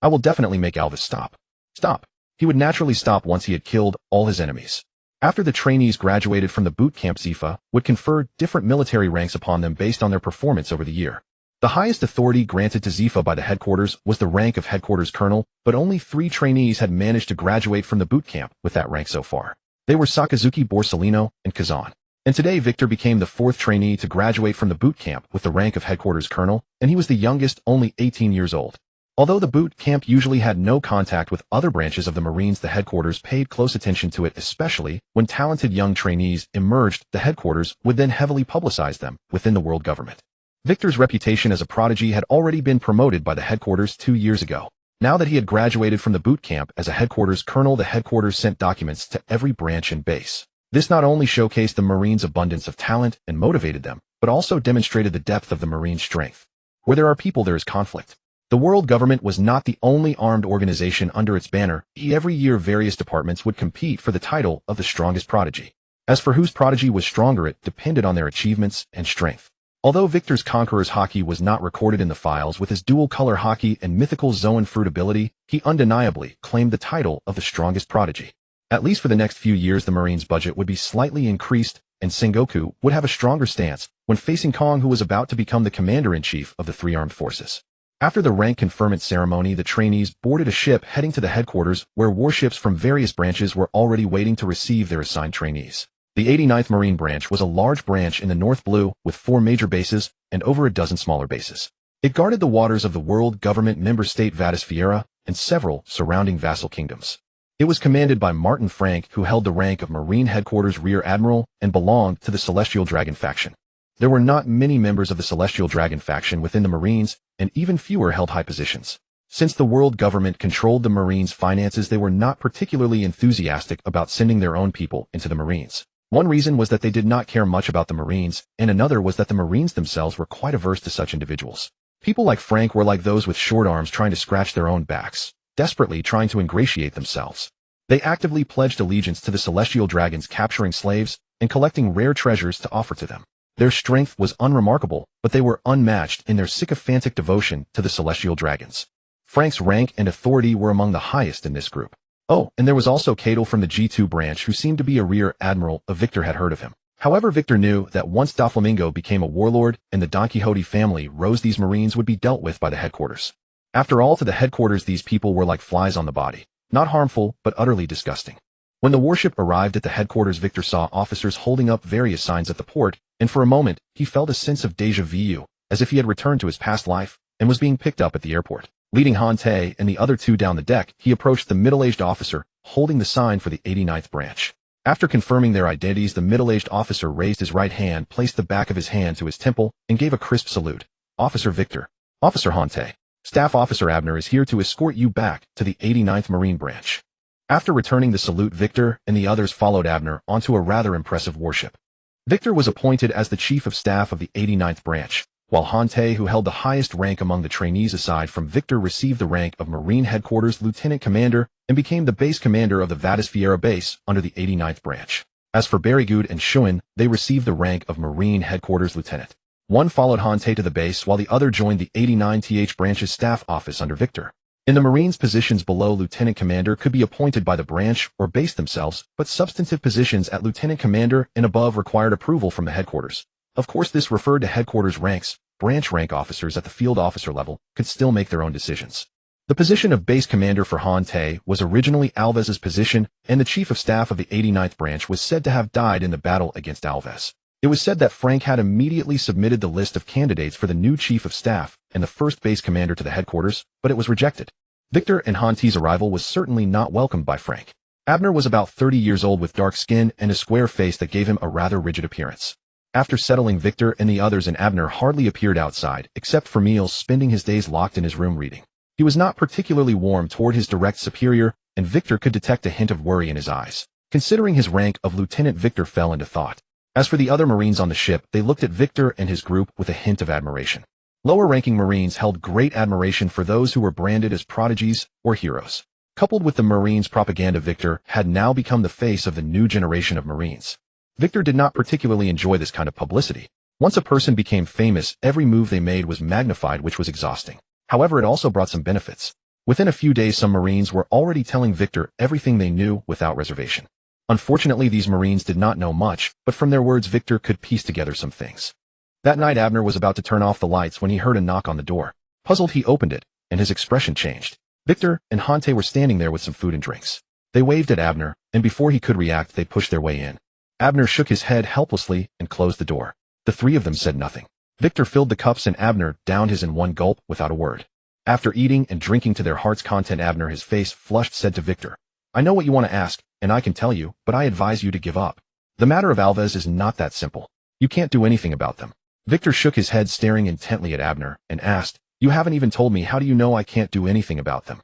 I will definitely make Alvis stop. Stop. He would naturally stop once he had killed all his enemies. After the trainees graduated from the boot camp, Zifa would confer different military ranks upon them based on their performance over the year. The highest authority granted to Zifa by the headquarters was the rank of headquarters colonel, but only 3 trainees had managed to graduate from the boot camp with that rank so far. They were Sakazuki, Borsellino, and Kazan. And today Victor became the fourth trainee to graduate from the boot camp with the rank of headquarters colonel, and he was the youngest, only 18 years old. Although the boot camp usually had no contact with other branches of the Marines, the headquarters paid close attention to it, especially when talented young trainees emerged. The headquarters would then heavily publicize them within the world government. Victor's reputation as a prodigy had already been promoted by the headquarters 2 years ago. Now that he had graduated from the boot camp as a headquarters colonel, the headquarters sent documents to every branch and base. This not only showcased the Marines' abundance of talent and motivated them, but also demonstrated the depth of the Marine strength. Where there are people, there is conflict. The world government was not the only armed organization under its banner. Every year various departments would compete for the title of the strongest prodigy. As for whose prodigy was stronger, it depended on their achievements and strength. Although Victor's Conqueror's Haki was not recorded in the files with his dual-color Haki and mythical Zoan fruit ability, he undeniably claimed the title of the strongest prodigy. At least for the next few years, the Marines' budget would be slightly increased, and Sengoku would have a stronger stance when facing Kong, who was about to become the commander-in-chief of the three armed forces. After the rank conferment ceremony, the trainees boarded a ship heading to the headquarters, where warships from various branches were already waiting to receive their assigned trainees. The 89th Marine Branch was a large branch in the North Blue with 4 major bases and over a dozen smaller bases. It guarded the waters of the world government member state Vadisfiera and several surrounding vassal kingdoms. It was commanded by Martin Frank, who held the rank of Marine Headquarters Rear Admiral and belonged to the Celestial Dragon faction. There were not many members of the Celestial Dragon faction within the Marines, and even fewer held high positions. Since the world government controlled the Marines' finances, they were not particularly enthusiastic about sending their own people into the Marines. One reason was that they did not care much about the Marines, and another was that the Marines themselves were quite averse to such individuals. People like Frank were like those with short arms trying to scratch their own backs, desperately trying to ingratiate themselves. They actively pledged allegiance to the Celestial Dragons, capturing slaves and collecting rare treasures to offer to them. Their strength was unremarkable, but they were unmatched in their sycophantic devotion to the Celestial Dragons. Frank's rank and authority were among the highest in this group. Oh, and there was also Cadel from the G2 branch, who seemed to be a rear admiral. Victor had heard of him. However, Victor knew that once Doflamingo became a warlord and the Don Quixote family rose, these Marines would be dealt with by the headquarters. After all, to the headquarters, these people were like flies on the body. Not harmful, but utterly disgusting. When the warship arrived at the headquarters, Victor saw officers holding up various signs at the port, and for a moment, he felt a sense of déjà vu, as if he had returned to his past life and was being picked up at the airport. Leading Hante and the other two down the deck, he approached the middle-aged officer holding the sign for the 89th branch. After confirming their identities, the middle-aged officer raised his right hand, placed the back of his hand to his temple, and gave a crisp salute. Officer Victor. Officer Hante. Staff Officer Abner is here to escort you back to the 89th Marine Branch. After returning the salute, Victor and the others followed Abner onto a rather impressive warship. Victor was appointed as the Chief of Staff of the 89th Branch, while Hante, who held the highest rank among the trainees aside from Victor, received the rank of Marine Headquarters Lieutenant Commander and became the base commander of the Vadisfiera base under the 89th Branch. As for Barrygud and Shuin, they received the rank of Marine Headquarters Lieutenant. One followed Hante to the base, while the other joined the 89th Branch's staff office under Victor. In the Marines, positions below Lieutenant Commander could be appointed by the branch or base themselves, but substantive positions at Lieutenant Commander and above required approval from the headquarters. Of course, this referred to headquarters ranks. Branch rank officers at the field officer level could still make their own decisions. The position of base commander for Hante was originally Alves's position, and the Chief of Staff of the 89th Branch was said to have died in the battle against Alves. It was said that Frank had immediately submitted the list of candidates for the new Chief of Staff and the first base commander to the headquarters, but it was rejected. Victor and Hante's arrival was certainly not welcomed by Frank. Abner was about 30 years old with dark skin and a square face that gave him a rather rigid appearance. After settling, Victor and the others and Abner hardly appeared outside, except for meals, spending his days locked in his room reading. He was not particularly warm toward his direct superior, and Victor could detect a hint of worry in his eyes. Considering his rank of lieutenant, Victor fell into thought. As for the other Marines on the ship, they looked at Victor and his group with a hint of admiration. Lower-ranking Marines held great admiration for those who were branded as prodigies or heroes. Coupled with the Marines' propaganda, Victor had now become the face of the new generation of Marines. Victor did not particularly enjoy this kind of publicity. Once a person became famous, every move they made was magnified, which was exhausting. However, it also brought some benefits. Within a few days, some Marines were already telling Victor everything they knew without reservation. Unfortunately, these Marines did not know much, but from their words, Victor could piece together some things. That night, Abner was about to turn off the lights when he heard a knock on the door. Puzzled, he opened it, and his expression changed. Victor and Hante were standing there with some food and drinks. They waved at Abner, and before he could react, they pushed their way in. Abner shook his head helplessly and closed the door. The three of them said nothing. Victor filled the cups and Abner downed his in one gulp without a word. After eating and drinking to their heart's content, Abner, his face flushed, said to Victor, "I know what you want to ask, and I can tell you, but I advise you to give up. The matter of Alves is not that simple. You can't do anything about them." Victor shook his head, staring intently at Abner, and asked, "You haven't even told me. How do you know I can't do anything about them?"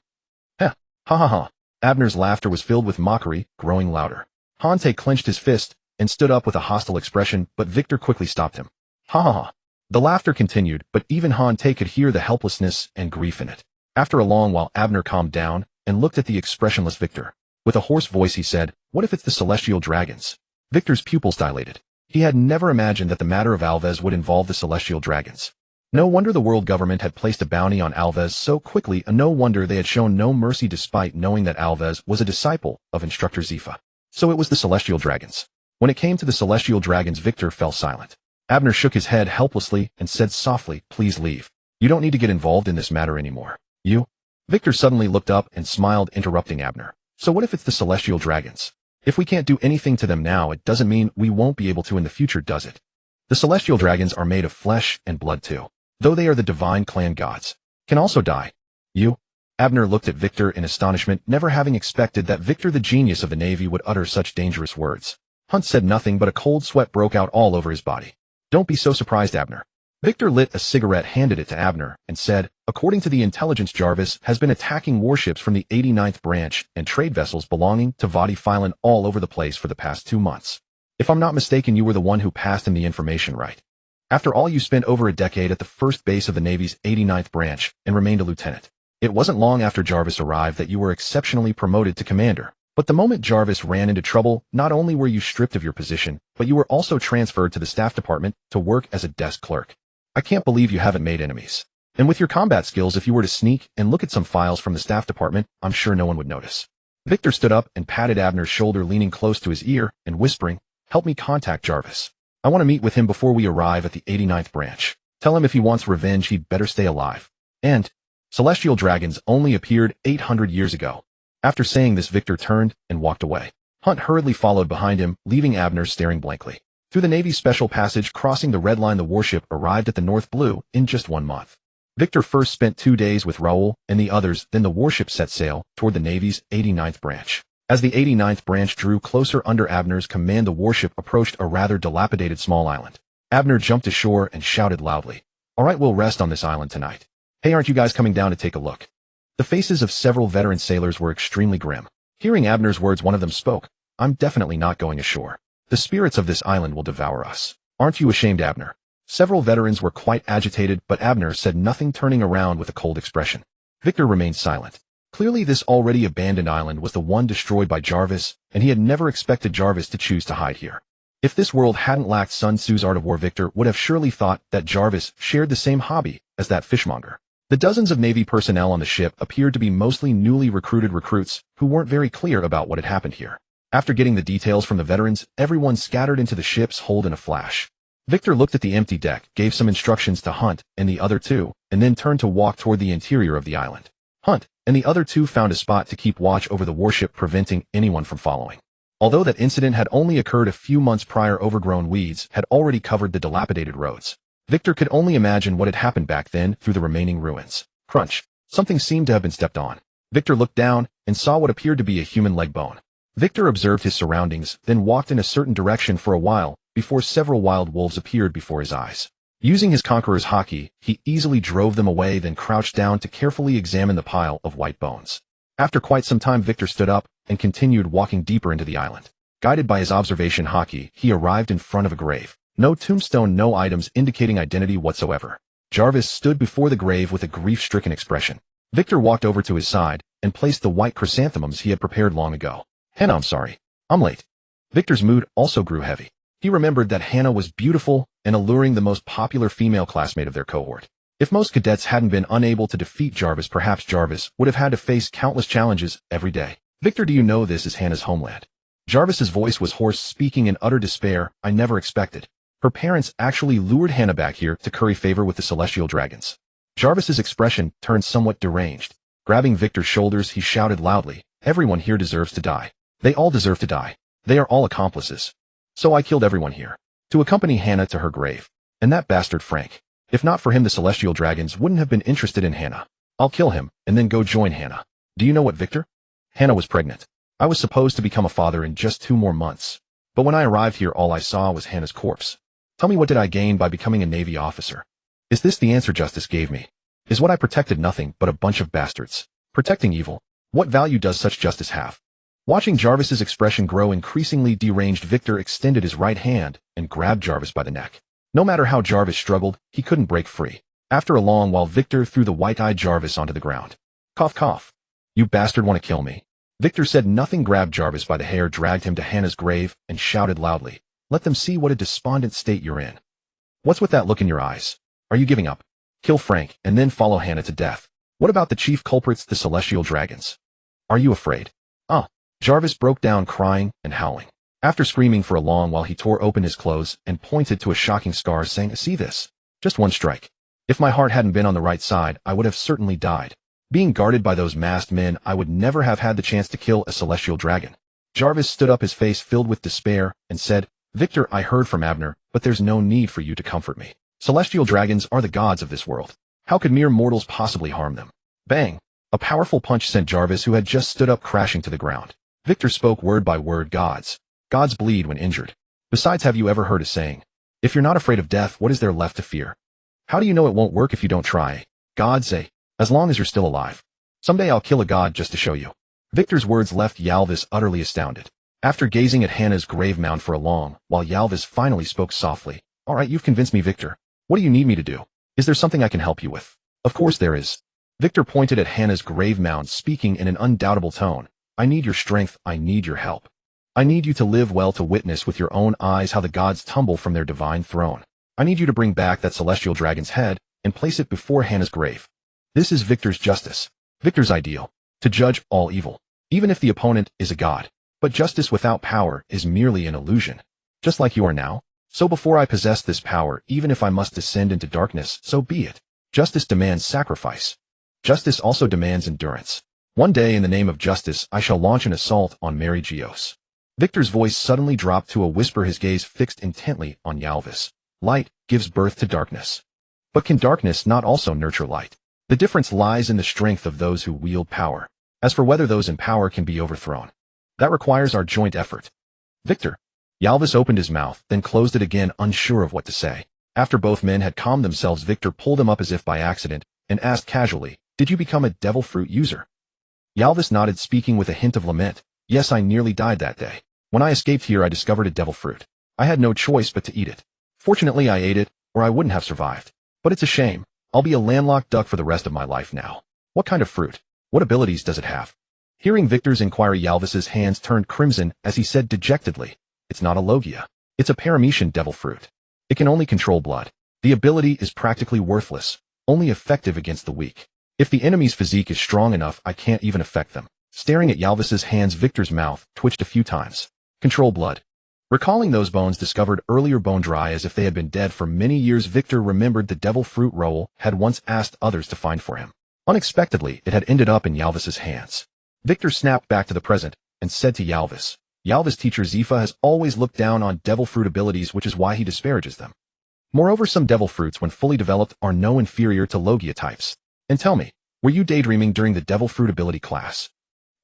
Heh, ha ha ha. Abner's laughter was filled with mockery, growing louder. Hante clenched his fist and stood up with a hostile expression, but Victor quickly stopped him. Ha ha ha. The laughter continued, but even Hante could hear the helplessness and grief in it. After a long while, Abner calmed down and looked at the expressionless Victor. With a hoarse voice he said, "What if it's the celestial dragons?" Victor's pupils dilated. He had never imagined that the matter of Alves would involve the celestial dragons. No wonder the world government had placed a bounty on Alves so quickly, and no wonder they had shown no mercy despite knowing that Alves was a disciple of Instructor Zifa. So it was the celestial dragons. When it came to the celestial dragons, Victor fell silent. Abner shook his head helplessly and said softly, "Please leave. You don't need to get involved in this matter anymore. You?" Victor suddenly looked up and smiled, interrupting Abner. "So what if it's the celestial dragons? If we can't do anything to them now, it doesn't mean we won't be able to in the future, does it? The celestial dragons are made of flesh and blood too. Though they are the divine clan gods, can also die." "You?" Abner looked at Victor in astonishment, never having expected that Victor, the genius of the Navy, would utter such dangerous words. Hunt said nothing, but a cold sweat broke out all over his body. "Don't be so surprised, Abner." Victor lit a cigarette, handed it to Abner, and said, "According to the intelligence, Jarvis has been attacking warships from the 89th branch and trade vessels belonging to Vadi Filan all over the place for the past 2 months. If I'm not mistaken, you were the one who passed him the information, right? After all, you spent over a decade at the first base of the Navy's 89th branch and remained a lieutenant. It wasn't long after Jarvis arrived that you were exceptionally promoted to commander. But the moment Jarvis ran into trouble, not only were you stripped of your position, but you were also transferred to the staff department to work as a desk clerk. I can't believe you haven't made enemies. And with your combat skills, if you were to sneak and look at some files from the staff department, I'm sure no one would notice." Victor stood up and patted Abner's shoulder, leaning close to his ear and whispering, "Help me contact Jarvis. I want to meet with him before we arrive at the 89th branch. Tell him if he wants revenge, he'd better stay alive. And celestial dragons only appeared 800 years ago." After saying this, Victor turned and walked away. Hunt hurriedly followed behind him, leaving Abner staring blankly. Through the Navy's special passage, crossing the red line, the warship arrived at the North Blue in just 1 month. Victor first spent 2 days with Raoul and the others, then the warship set sail toward the Navy's 89th branch. As the 89th branch drew closer under Abner's command, the warship approached a rather dilapidated small island. Abner jumped ashore and shouted loudly, "All right, we'll rest on this island tonight. Hey, aren't you guys coming down to take a look?" The faces of several veteran sailors were extremely grim. Hearing Abner's words, one of them spoke, "I'm definitely not going ashore. The spirits of this island will devour us. Aren't you ashamed, Abner?" Several veterans were quite agitated, but Abner said nothing, turning around with a cold expression. Victor remained silent. Clearly this already abandoned island was the one destroyed by Jarvis, and he had never expected Jarvis to choose to hide here. If this world hadn't lacked Sun Tzu's art of war, Victor would have surely thought that Jarvis shared the same hobby as that fishmonger. The dozens of Navy personnel on the ship appeared to be mostly newly recruited recruits who weren't very clear about what had happened here. After getting the details from the veterans, everyone scattered into the ship's hold in a flash. Victor looked at the empty deck, gave some instructions to Hunt and the other two, and then turned to walk toward the interior of the island. Hunt and the other two found a spot to keep watch over the warship, preventing anyone from following. Although that incident had only occurred a few months prior, overgrown weeds had already covered the dilapidated roads. Victor could only imagine what had happened back then through the remaining ruins. Crunch. Something seemed to have been stepped on. Victor looked down and saw what appeared to be a human leg bone. Victor observed his surroundings, then walked in a certain direction for a while before several wild wolves appeared before his eyes. Using his conqueror's Haki, he easily drove them away, then crouched down to carefully examine the pile of white bones. After quite some time, Victor stood up and continued walking deeper into the island. Guided by his observation Haki, he arrived in front of a grave. No tombstone, no items indicating identity whatsoever. Jarvis stood before the grave with a grief-stricken expression. Victor walked over to his side and placed the white chrysanthemums he had prepared long ago. "Hannah, I'm sorry. I'm late." Victor's mood also grew heavy. He remembered that Hannah was beautiful and alluring, the most popular female classmate of their cohort. If most cadets hadn't been unable to defeat Jarvis, perhaps Jarvis would have had to face countless challenges every day. "Victor, do you know this is Hannah's homeland?" Jarvis's voice was hoarse, speaking in utter despair. "I never expected. Her parents actually lured Hannah back here to curry favor with the celestial dragons." Jarvis's expression turned somewhat deranged. Grabbing Victor's shoulders, he shouted loudly, "Everyone here deserves to die. They all deserve to die. They are all accomplices." So I killed everyone here, to accompany Hannah to her grave. And that bastard Frank. If not for him, the celestial dragons wouldn't have been interested in Hannah. I'll kill him, and then go join Hannah. Do you know what, Victor? Hannah was pregnant. I was supposed to become a father in just 2 more months. But when I arrived here, all I saw was Hannah's corpse. Tell me, what did I gain by becoming a Navy officer? Is this the answer justice gave me? Is what I protected nothing but a bunch of bastards? Protecting evil? What value does such justice have? Watching Jarvis's expression grow increasingly deranged, Victor extended his right hand and grabbed Jarvis by the neck. No matter how Jarvis struggled, he couldn't break free. After a long while, Victor threw the white-eyed Jarvis onto the ground. Cough, cough. You bastard want to kill me? Victor said nothing, grabbed Jarvis by the hair, dragged him to Hannah's grave, and shouted loudly, "Let them see what a despondent state you're in. What's with that look in your eyes? Are you giving up? Kill Frank, and then follow Hannah to death. What about the chief culprits, the celestial dragons? Are you afraid?" Jarvis broke down, crying and howling. After screaming for a long while, he tore open his clothes and pointed to a shocking scar, saying, "See this? Just one strike. If my heart hadn't been on the right side, I would have certainly died. Being guarded by those masked men, I would never have had the chance to kill a celestial dragon." Jarvis stood up, his face filled with despair, and said, "Victor, I heard from Abner, but there's no need for you to comfort me. Celestial dragons are the gods of this world. How could mere mortals possibly harm them?" Bang! A powerful punch sent Jarvis, who had just stood up, crashing to the ground. Victor spoke word by word, "Gods. Gods bleed when injured. Besides, have you ever heard a saying? If you're not afraid of death, what is there left to fear? How do you know it won't work if you don't try? Gods say, as long as you're still alive. Someday I'll kill a god just to show you." Victor's words left Yalvis utterly astounded. After gazing at Hannah's grave mound for a long while, Yalvis finally spoke softly. "All right, you've convinced me, Victor. What do you need me to do? Is there something I can help you with?" "Of course there is." Victor pointed at Hannah's grave mound, speaking in an undoubtable tone. "I need your strength. I need your help. I need you to live well, to witness with your own eyes how the gods tumble from their divine throne. I need you to bring back that celestial dragon's head and place it before Hannah's grave. This is Victor's justice, Victor's ideal, to judge all evil, even if the opponent is a god. But justice without power is merely an illusion, just like you are now. So before I possess this power, even if I must descend into darkness, so be it. Justice demands sacrifice. Justice also demands endurance. One day, in the name of justice, I shall launch an assault on Mary Geos." Victor's voice suddenly dropped to a whisper, his gaze fixed intently on Yalvis. "Light gives birth to darkness. But can darkness not also nurture light? The difference lies in the strength of those who wield power. As for whether those in power can be overthrown, that requires our joint effort." "Victor." Yalvis opened his mouth, then closed it again, unsure of what to say. After both men had calmed themselves, Victor pulled him up as if by accident and asked casually, "Did you become a devil fruit user?" Yalvis nodded, speaking with a hint of lament. "Yes, I nearly died that day. When I escaped here, I discovered a devil fruit. I had no choice but to eat it. Fortunately, I ate it, or I wouldn't have survived. But it's a shame. I'll be a landlocked duck for the rest of my life now." "What kind of fruit? What abilities does it have?" Hearing Victor's inquiry, Yalvis's hands turned crimson as he said dejectedly, "It's not a Logia. It's a paramecian devil fruit. It can only control blood. The ability is practically worthless, only effective against the weak. If the enemy's physique is strong enough, I can't even affect them." Staring at Yalvis's hands, Victor's mouth twitched a few times. Control blood. Recalling those bones discovered earlier, bone dry as if they had been dead for many years, Victor remembered the devil fruit Roel had once asked others to find for him. Unexpectedly, it had ended up in Yalvis's hands. Victor snapped back to the present and said to Yalvis, "Yalvis, teacher Zifa has always looked down on devil fruit abilities, which is why he disparages them. Moreover, some devil fruits, when fully developed, are no inferior to Logia types. And tell me, were you daydreaming during the devil fruit ability class?"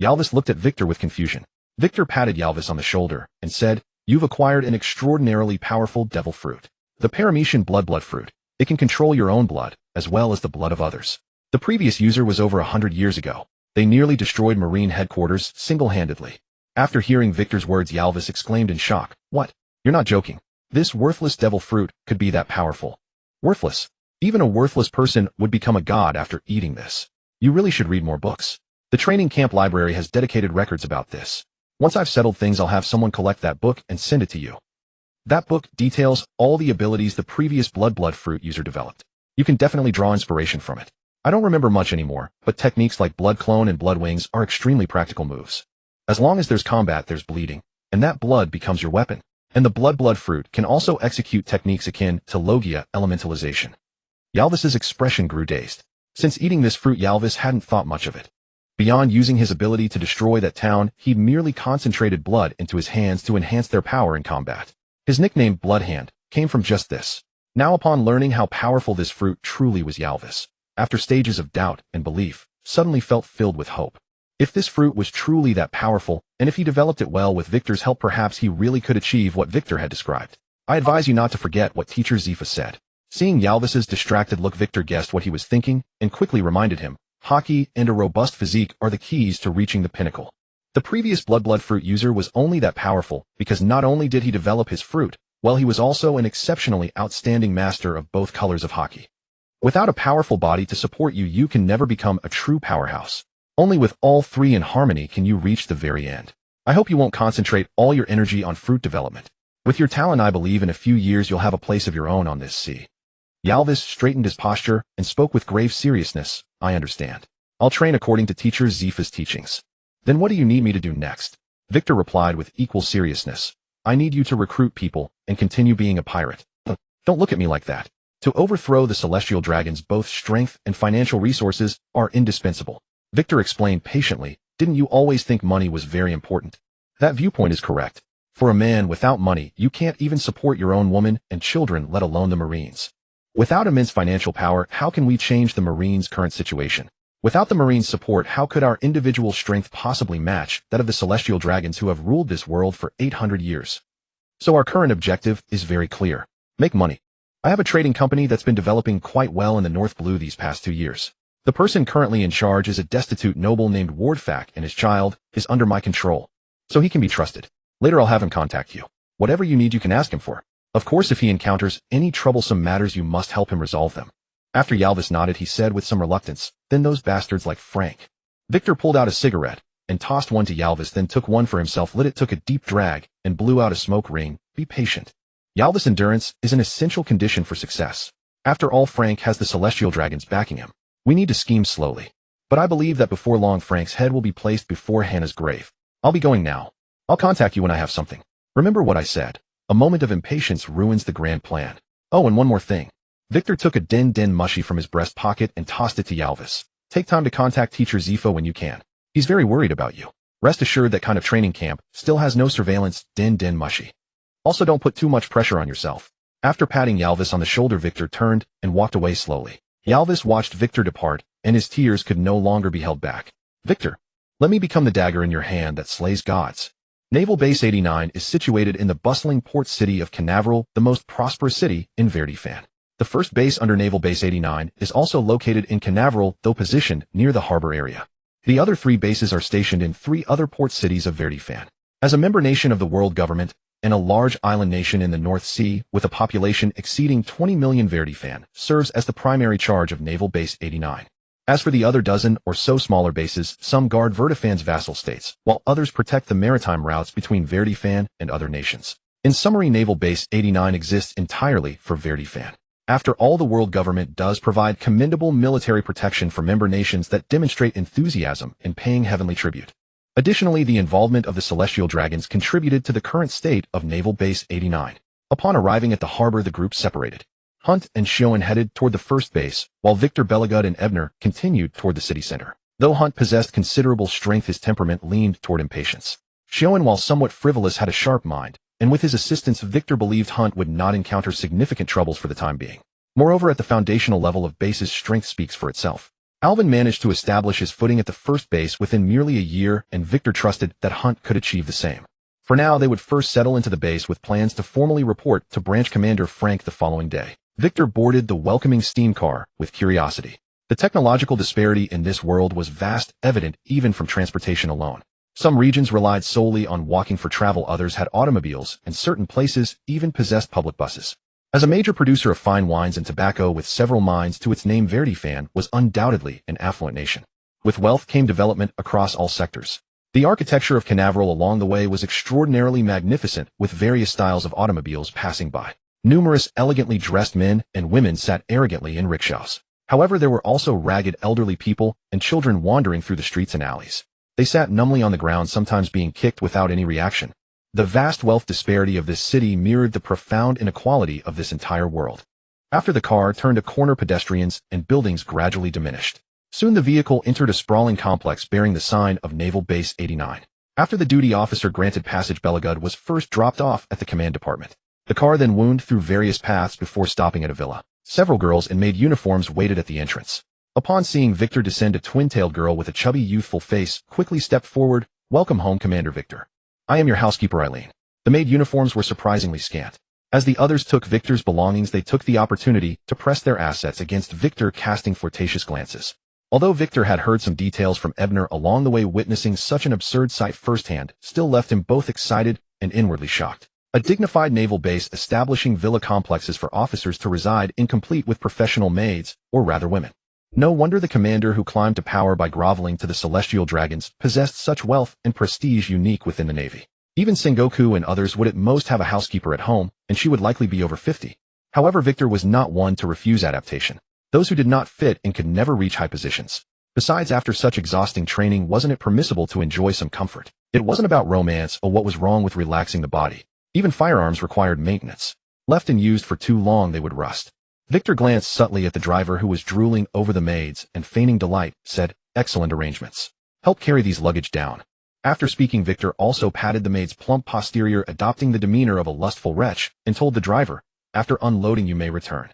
Yalvis looked at Victor with confusion. Victor patted Yalvis on the shoulder and said, "You've acquired an extraordinarily powerful devil fruit. The paramecian blood fruit. It can control your own blood, as well as the blood of others. The previous user was over 100 years ago. They nearly destroyed Marine headquarters single-handedly." After hearing Victor's words, Yalvis exclaimed in shock, "What? You're not joking. This worthless devil fruit could be that powerful?" "Worthless? Even a worthless person would become a god after eating this. You really should read more books. The training camp library has dedicated records about this. Once I've settled things, I'll have someone collect that book and send it to you. That book details all the abilities the previous blood fruit user developed. You can definitely draw inspiration from it. I don't remember much anymore, but techniques like blood clone and blood wings are extremely practical moves. As long as there's combat, there's bleeding, and that blood becomes your weapon. And the blood fruit can also execute techniques akin to Logia elementalization." Yalvis's expression grew dazed. Since eating this fruit, Yalvis hadn't thought much of it. Beyond using his ability to destroy that town, he'd merely concentrated blood into his hands to enhance their power in combat. His nickname Bloodhand came from just this. Now upon learning how powerful this fruit truly was, Yalvis, after stages of doubt and belief, suddenly felt filled with hope. If this fruit was truly that powerful, and if he developed it well with Victor's help, perhaps he really could achieve what Victor had described. I advise you not to forget what teacher Zifa said. Seeing Yalvis's distracted look, Victor guessed what he was thinking and quickly reminded him, Haki and a robust physique are the keys to reaching the pinnacle. The previous blood fruit user was only that powerful because not only did he develop his fruit, well, he was also an exceptionally outstanding master of both colors of Haki. Without a powerful body to support you, you can never become a true powerhouse. Only with all three in harmony can you reach the very end. I hope you won't concentrate all your energy on fruit development. With your talent, I believe in a few years you'll have a place of your own on this sea. Yalvis straightened his posture and spoke with grave seriousness. I understand. I'll train according to teacher Zifa's teachings. Then what do you need me to do next? Victor replied with equal seriousness. I need you to recruit people and continue being a pirate. Don't look at me like that. To overthrow the celestial dragons, both strength and financial resources are indispensable. Victor explained patiently, didn't you always think money was very important? That viewpoint is correct. For a man without money, you can't even support your own woman and children, let alone the Marines. Without immense financial power, how can we change the Marines' current situation? Without the Marines' support, how could our individual strength possibly match that of the celestial dragons who have ruled this world for 800 years? So our current objective is very clear. Make money. I have a trading company that's been developing quite well in the North Blue these past 2 years. The person currently in charge is a destitute noble named Wardfak, and his child is under my control. So he can be trusted. Later I'll have him contact you. Whatever you need you can ask him for. Of course, if he encounters any troublesome matters, you must help him resolve them. After Yalvis nodded, he said with some reluctance, then those bastards like Frank. Victor pulled out a cigarette and tossed one to Yalvis, then took one for himself, lit it, took a deep drag, and blew out a smoke ring. Be patient. Yalvis' endurance is an essential condition for success. After all, Frank has the celestial dragons backing him. We need to scheme slowly. But I believe that before long Frank's head will be placed before Hannah's grave. I'll be going now. I'll contact you when I have something. Remember what I said. A moment of impatience ruins the grand plan. Oh, and one more thing. Victor took a den mushy from his breast pocket and tossed it to Yalvis. Take time to contact teacher Zifa when you can. He's very worried about you. Rest assured that kind of training camp still has no surveillance. Den mushy. Also, don't put too much pressure on yourself. After patting Yalvis on the shoulder, Victor turned and walked away slowly. Yalvis watched Victor depart, and his tears could no longer be held back. Victor, let me become the dagger in your hand that slays gods. Naval Base 89 is situated in the bustling port city of Canaveral, the most prosperous city in Verdifan. The first base under Naval Base 89 is also located in Canaveral, though positioned near the harbor area. The other 3 bases are stationed in 3 other port cities of Verdifan. As a member nation of the world government, and a large island nation in the North Sea with a population exceeding 20 million, Verdifan serves as the primary charge of Naval Base 89. As for the other dozen or so smaller bases, some guard Verdifan's vassal states, while others protect the maritime routes between Verdifan and other nations. In summary, Naval Base 89 exists entirely for Verdifan. After all, the world government does provide commendable military protection for member nations that demonstrate enthusiasm in paying heavenly tribute. Additionally, the involvement of the celestial dragons contributed to the current state of Naval Base 89. Upon arriving at the harbor, the group separated. Hunt and Shoen headed toward the first base, while Victor, Belagud, and Ebner continued toward the city center. Though Hunt possessed considerable strength, his temperament leaned toward impatience. Shoen, while somewhat frivolous, had a sharp mind, and with his assistance, Victor believed Hunt would not encounter significant troubles for the time being. Moreover, at the foundational level of bases, strength speaks for itself. Alvin managed to establish his footing at the first base within merely a year, and Victor trusted that Hunt could achieve the same. For now, they would first settle into the base with plans to formally report to Branch Commander Frank the following day. Victor boarded the welcoming steam car with curiosity. The technological disparity in this world was vast, evident even from transportation alone. Some regions relied solely on walking for travel, others had automobiles, and certain places even possessed public buses. As a major producer of fine wines and tobacco with several mines to its name, Verdifan was undoubtedly an affluent nation. With wealth came development across all sectors. The architecture of Canaveral along the way was extraordinarily magnificent, with various styles of automobiles passing by. Numerous elegantly dressed men and women sat arrogantly in rickshaws. However, there were also ragged elderly people and children wandering through the streets and alleys. They sat numbly on the ground, sometimes being kicked without any reaction. The vast wealth disparity of this city mirrored the profound inequality of this entire world. After the car turned a corner, pedestrians and buildings gradually diminished. Soon the vehicle entered a sprawling complex bearing the sign of Naval Base 89. After the duty officer granted passage, Belagud was first dropped off at the command department. The car then wound through various paths before stopping at a villa. Several girls in maid uniforms waited at the entrance. Upon seeing Victor descend, a twin-tailed girl with a chubby, youthful face quickly stepped forward. "Welcome home, Commander Victor. I am your housekeeper, Eileen." The maid uniforms were surprisingly scant. As the others took Victor's belongings, they took the opportunity to press their assets against Victor, casting flirtatious glances. Although Victor had heard some details from Ebner along the way, witnessing such an absurd sight firsthand still left him both excited and inwardly shocked. A dignified naval base establishing villa complexes for officers to reside in, complete with professional maids, or rather women. No wonder the commander, who climbed to power by groveling to the celestial dragons, possessed such wealth and prestige unique within the Navy. Even Sengoku and others would at most have a housekeeper at home, and she would likely be over 50. However, Victor was not one to refuse adaptation. Those who did not fit and could never reach high positions. Besides, after such exhausting training, wasn't it permissible to enjoy some comfort? It wasn't about romance or what was wrong with relaxing the body. Even firearms required maintenance. Left unused for too long, they would rust. Victor glanced subtly at the driver, who was drooling over the maids and feigning delight, said, "Excellent arrangements. Help carry these luggage down." After speaking, Victor also patted the maid's plump posterior, adopting the demeanor of a lustful wretch, and told the driver, "After unloading you may return."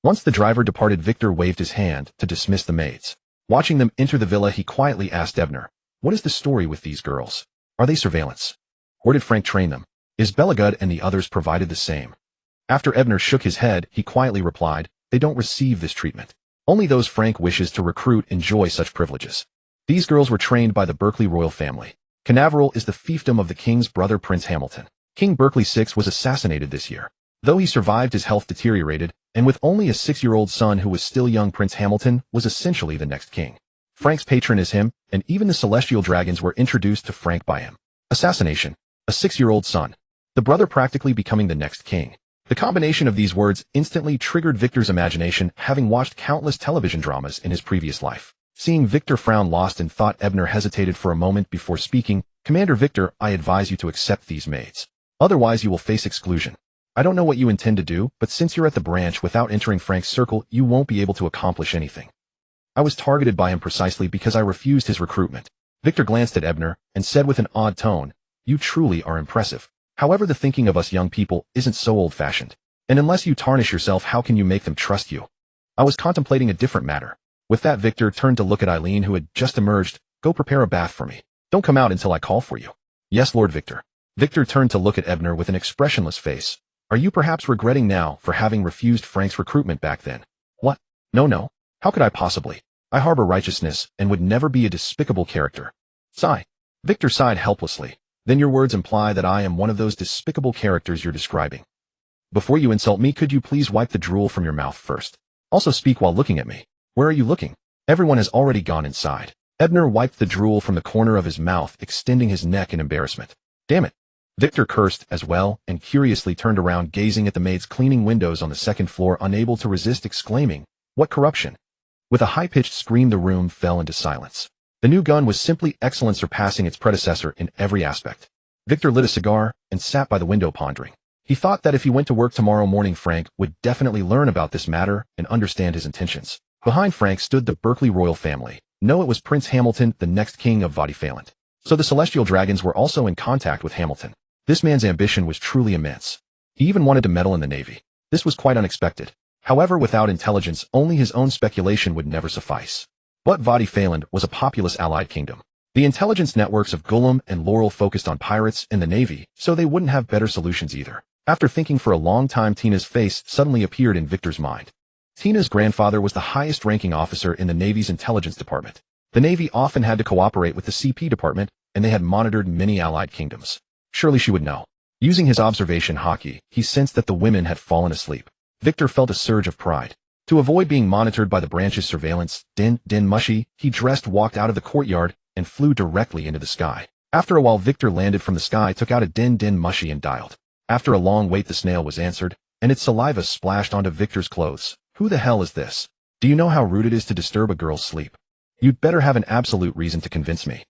Once the driver departed, Victor waved his hand to dismiss the maids. Watching them enter the villa, he quietly asked Ebner, "What is the story with these girls? Are they surveillance? Or did Frank train them? Is Belagud and the others provided the same?" After Ebner shook his head, he quietly replied, "They don't receive this treatment. Only those Frank wishes to recruit enjoy such privileges. These girls were trained by the Berkeley royal family. Canaveral is the fiefdom of the king's brother, Prince Hamilton. King Berkeley VI was assassinated this year. Though he survived, his health deteriorated, and with only a 6-year-old son who was still young, Prince Hamilton was essentially the next king. Frank's patron is him, and even the celestial dragons were introduced to Frank by him. Assassination. A 6-year-old son. The brother practically becoming the next king. The combination of these words instantly triggered Victor's imagination, having watched countless television dramas in his previous life. Seeing Victor frown, lost in thought, Ebner hesitated for a moment before speaking. "Commander Victor, I advise you to accept these maids. Otherwise you will face exclusion. I don't know what you intend to do, but since you're at the branch without entering Frank's circle, you won't be able to accomplish anything. I was targeted by him precisely because I refused his recruitment." Victor glanced at Ebner and said with an odd tone, "You truly are impressive. However, the thinking of us young people isn't so old-fashioned. And unless you tarnish yourself, how can you make them trust you? I was contemplating a different matter." With that, Victor turned to look at Eileen, who had just emerged. "Go prepare a bath for me. Don't come out until I call for you." "Yes, Lord Victor." Victor turned to look at Ebner with an expressionless face. "Are you perhaps regretting now for having refused Frank's recruitment back then?" "What? No. How could I possibly? I harbor righteousness and would never be a despicable character." Sigh. Victor sighed helplessly. "Then your words imply that I am one of those despicable characters you're describing. Before you insult me, could you please wipe the drool from your mouth first? Also speak while looking at me. Where are you looking? Everyone has already gone inside." Ebner wiped the drool from the corner of his mouth, extending his neck in embarrassment. "Damn it." Victor cursed as well, and curiously turned around, gazing at the maids cleaning windows on the second floor, unable to resist exclaiming, "What corruption!" With a high-pitched scream, the room fell into silence. The new gun was simply excellent, surpassing its predecessor in every aspect. Victor lit a cigar and sat by the window pondering. He thought that if he went to work tomorrow morning, Frank would definitely learn about this matter and understand his intentions. Behind Frank stood the Berkeley royal family. No, it was Prince Hamilton, the next king of Vadifaland. So the celestial dragons were also in contact with Hamilton. This man's ambition was truly immense. He even wanted to meddle in the navy. This was quite unexpected. However, without intelligence, only his own speculation would never suffice. But Vadifaland was a populous allied kingdom. The intelligence networks of Gullum and Laurel focused on pirates and the navy, so they wouldn't have better solutions either. After thinking for a long time, Tina's face suddenly appeared in Victor's mind. Tina's grandfather was the highest-ranking officer in the Navy's intelligence department. The Navy often had to cooperate with the CP department, and they had monitored many allied kingdoms. Surely she would know. Using his observation Haki, he sensed that the women had fallen asleep. Victor felt a surge of pride. To avoid being monitored by the branch's surveillance, din mushy, he dressed, walked out of the courtyard, and flew directly into the sky. After a while, Victor landed from the sky, took out a din mushy, and dialed. After a long wait, the snail was answered, and its saliva splashed onto Victor's clothes. "Who the hell is this? Do you know how rude it is to disturb a girl's sleep? You'd better have an absolute reason to convince me."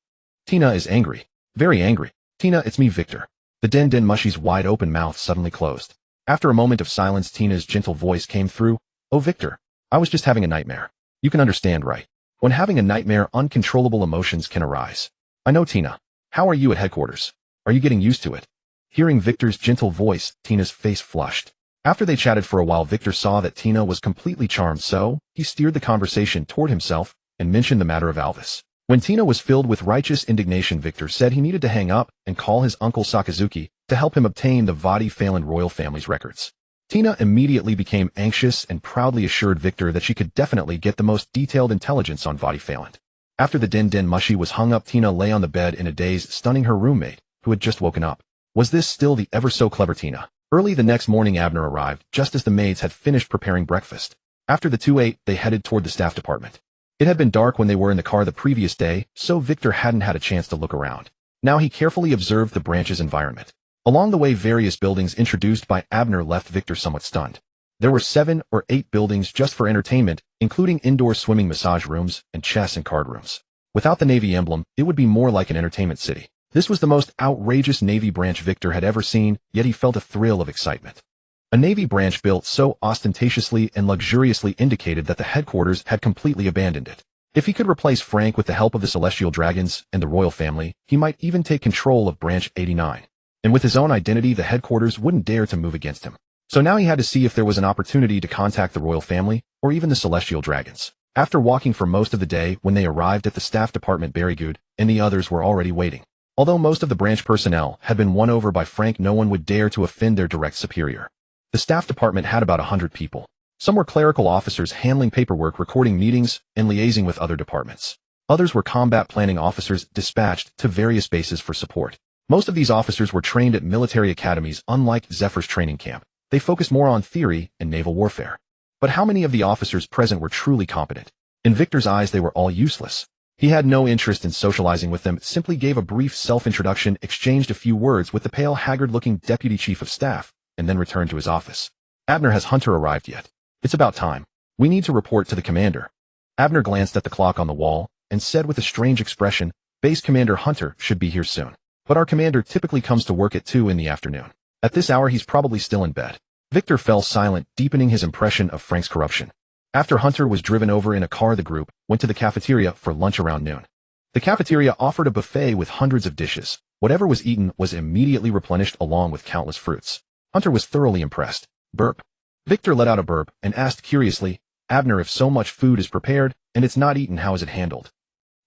Tina is angry. Very angry. "Tina, it's me, Victor." The din mushy's wide-open mouth suddenly closed. After a moment of silence, Tina's gentle voice came through. "Oh, Victor. I was just having a nightmare. You can understand, right? When having a nightmare, uncontrollable emotions can arise." "I know, Tina. How are you at headquarters? Are you getting used to it?" Hearing Victor's gentle voice, Tina's face flushed. After they chatted for a while, Victor saw that Tina was completely charmed, so he steered the conversation toward himself and mentioned the matter of Alvis. When Tina was filled with righteous indignation, Victor said he needed to hang up and call his uncle Sakazuki to help him obtain the Vadi-Phelan royal family's records. Tina immediately became anxious and proudly assured Victor that she could definitely get the most detailed intelligence on Vadi-Phelan. After the Den Mushi was hung up, Tina lay on the bed in a daze, stunning her roommate, who had just woken up. Was this still the ever-so-clever Tina? Early the next morning, Abner arrived, just as the maids had finished preparing breakfast. After the two ate, they headed toward the staff department. It had been dark when they were in the car the previous day, so Victor hadn't had a chance to look around. Now he carefully observed the branch's environment. Along the way, various buildings introduced by Abner left Victor somewhat stunned. There were 7 or 8 buildings just for entertainment, including indoor swimming, massage rooms, and chess and card rooms. Without the Navy emblem, it would be more like an entertainment city. This was the most outrageous Navy branch Victor had ever seen, yet he felt a thrill of excitement. A Navy branch built so ostentatiously and luxuriously indicated that the headquarters had completely abandoned it. If he could replace Frank with the help of the Celestial Dragons and the royal family, he might even take control of Branch 89. And with his own identity, the headquarters wouldn't dare to move against him. So now he had to see if there was an opportunity to contact the royal family, or even the Celestial Dragons. After walking for most of the day, when they arrived at the staff department, Berrygood and the others were already waiting. Although most of the branch personnel had been won over by Frank, no one would dare to offend their direct superior. The staff department had about 100 people. Some were clerical officers handling paperwork, recording meetings, and liaising with other departments. Others were combat planning officers dispatched to various bases for support. Most of these officers were trained at military academies. Unlike Zephyr's training camp, they focused more on theory and naval warfare. But how many of the officers present were truly competent? In Victor's eyes, they were all useless. He had no interest in socializing with them, simply gave a brief self-introduction, exchanged a few words with the pale, haggard-looking deputy chief of staff, and then returned to his office. Abner, has Hunter arrived yet? It's about time. We need to report to the commander. Abner glanced at the clock on the wall and said with a strange expression, Base Commander Hunter should be here soon. But our commander typically comes to work at 2 in the afternoon. At this hour, he's probably still in bed. Victor fell silent, deepening his impression of Frank's corruption. After Hunter was driven over in a car, the group went to the cafeteria for lunch around noon. The cafeteria offered a buffet with hundreds of dishes. Whatever was eaten was immediately replenished along with countless fruits. Hunter was thoroughly impressed. Burp. Victor let out a burp and asked curiously, Abner, if so much food is prepared and it's not eaten, how is it handled?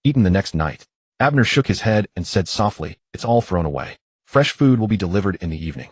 Eaten the next night. Abner shook his head and said softly, it's all thrown away. Fresh food will be delivered in the evening.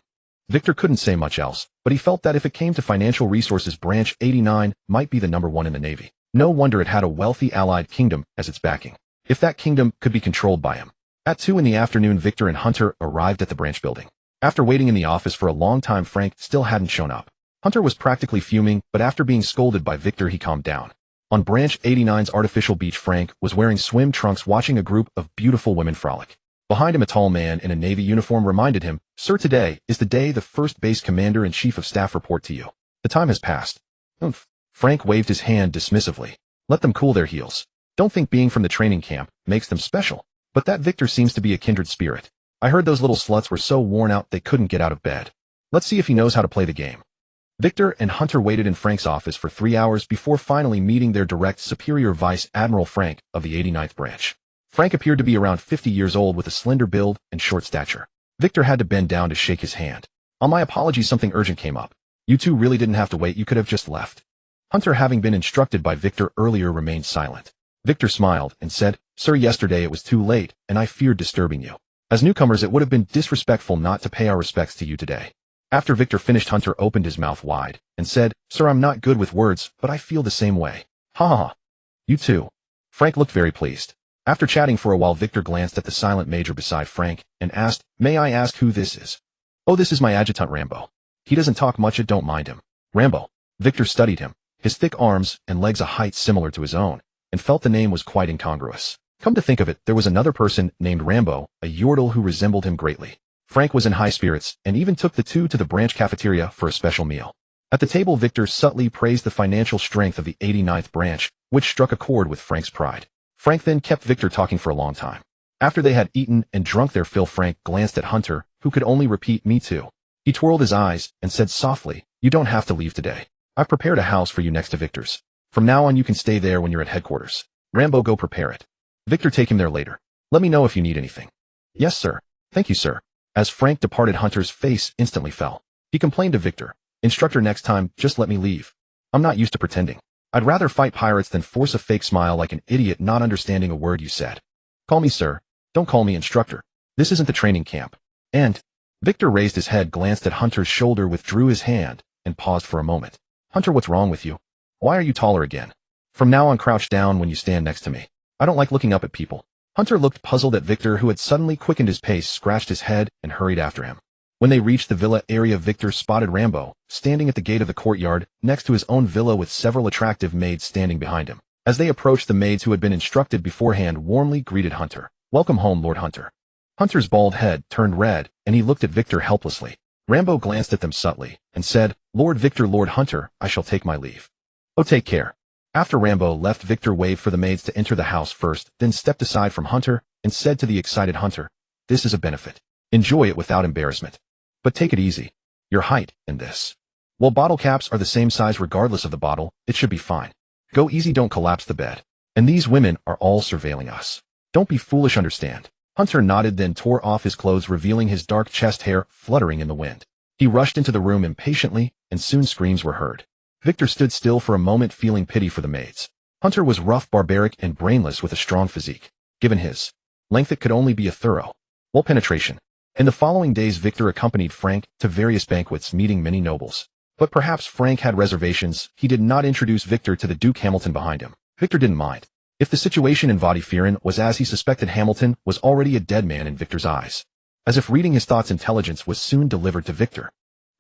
Victor couldn't say much else, but he felt that if it came to financial resources, Branch 89 might be the #1 in the Navy. No wonder it had a wealthy allied kingdom as its backing. If that kingdom could be controlled by him. At 2 in the afternoon, Victor and Hunter arrived at the branch building. After waiting in the office for a long time, Frank still hadn't shown up. Hunter was practically fuming, but after being scolded by Victor, he calmed down. On Branch 89's artificial beach, Frank was wearing swim trunks watching a group of beautiful women frolic. Behind him, a tall man in a Navy uniform reminded him, Sir, today is the day the first base commander and chief of staff report to you. The time has passed. Oomph. Frank waved his hand dismissively. Let them cool their heels. Don't think being from the training camp makes them special. But that Victor seems to be a kindred spirit. I heard those little sluts were so worn out they couldn't get out of bed. Let's see if he knows how to play the game. Victor and Hunter waited in Frank's office for 3 hours before finally meeting their direct superior, Vice Admiral Frank of the 89th branch. Frank appeared to be around 50 years old with a slender build and short stature. Victor had to bend down to shake his hand. On my apologies, something urgent came up. You two really didn't have to wait, you could have just left. Hunter, having been instructed by Victor earlier, remained silent. Victor smiled and said, Sir, yesterday it was too late, and I feared disturbing you. As newcomers, it would have been disrespectful not to pay our respects to you today. After Victor finished, Hunter opened his mouth wide and said, Sir, I'm not good with words, but I feel the same way. Ha ha ha. You too. Frank looked very pleased. After chatting for a while, Victor glanced at the silent major beside Frank and asked, May I ask who this is? Oh, this is my adjutant Rambo. He doesn't talk much, don't mind him. Rambo. Victor studied him, his thick arms and legs a height similar to his own, and felt the name was quite incongruous. Come to think of it, there was another person named Rambo, a Yordle, who resembled him greatly. Frank was in high spirits and even took the two to the branch cafeteria for a special meal. At the table, Victor subtly praised the financial strength of the 89th branch, which struck a chord with Frank's pride. Frank then kept Victor talking for a long time. After they had eaten and drunk their fill, Frank glanced at Hunter, who could only repeat, me too. He twirled his eyes and said softly, You don't have to leave today. I've prepared a house for you next to Victor's. From now on, you can stay there when you're at headquarters. Rambo, go prepare it. Victor, take him there later. Let me know if you need anything. Yes, sir. Thank you, sir. As Frank departed, Hunter's face instantly fell. He complained to Victor, "Instructor, next time, just let me leave. I'm not used to pretending. I'd rather fight pirates than force a fake smile like an idiot not understanding a word you said. Call me sir. Don't call me instructor. This isn't the training camp." And Victor raised his head, glanced at Hunter's shoulder, withdrew his hand, and paused for a moment. "Hunter, what's wrong with you? Why are you taller again? From now on, crouch down when you stand next to me. I don't like looking up at people." Hunter looked puzzled at Victor, who had suddenly quickened his pace, scratched his head, and hurried after him. When they reached the villa area, Victor spotted Rambo, standing at the gate of the courtyard, next to his own villa, with several attractive maids standing behind him. As they approached, the maids who had been instructed beforehand warmly greeted Hunter. "Welcome home, Lord Hunter." Hunter's bald head turned red, and he looked at Victor helplessly. Rambo glanced at them subtly, and said, "Lord Victor, Lord Hunter, I shall take my leave." "Oh, take care." After Rambo left, Victor waved for the maids to enter the house first, then stepped aside from Hunter, and said to the excited Hunter, "This is a benefit. Enjoy it without embarrassment. But take it easy. Your height, and this. Well, bottle caps are the same size regardless of the bottle, it should be fine. Go easy, don't collapse the bed. And these women are all surveilling us. Don't be foolish, understand?" Hunter nodded, then tore off his clothes, revealing his dark chest hair fluttering in the wind. He rushed into the room impatiently, and soon screams were heard. Victor stood still for a moment, feeling pity for the maids. Hunter was rough, barbaric, and brainless, with a strong physique. Given his length, it could only be a thorough penetration. In the following days, Victor accompanied Frank to various banquets, meeting many nobles. But perhaps Frank had reservations. He did not introduce Victor to the Duke Hamilton behind him. Victor didn't mind. If the situation in Vadifiran was as he suspected, Hamilton was already a dead man in Victor's eyes. As if reading his thoughts, intelligence was soon delivered to Victor.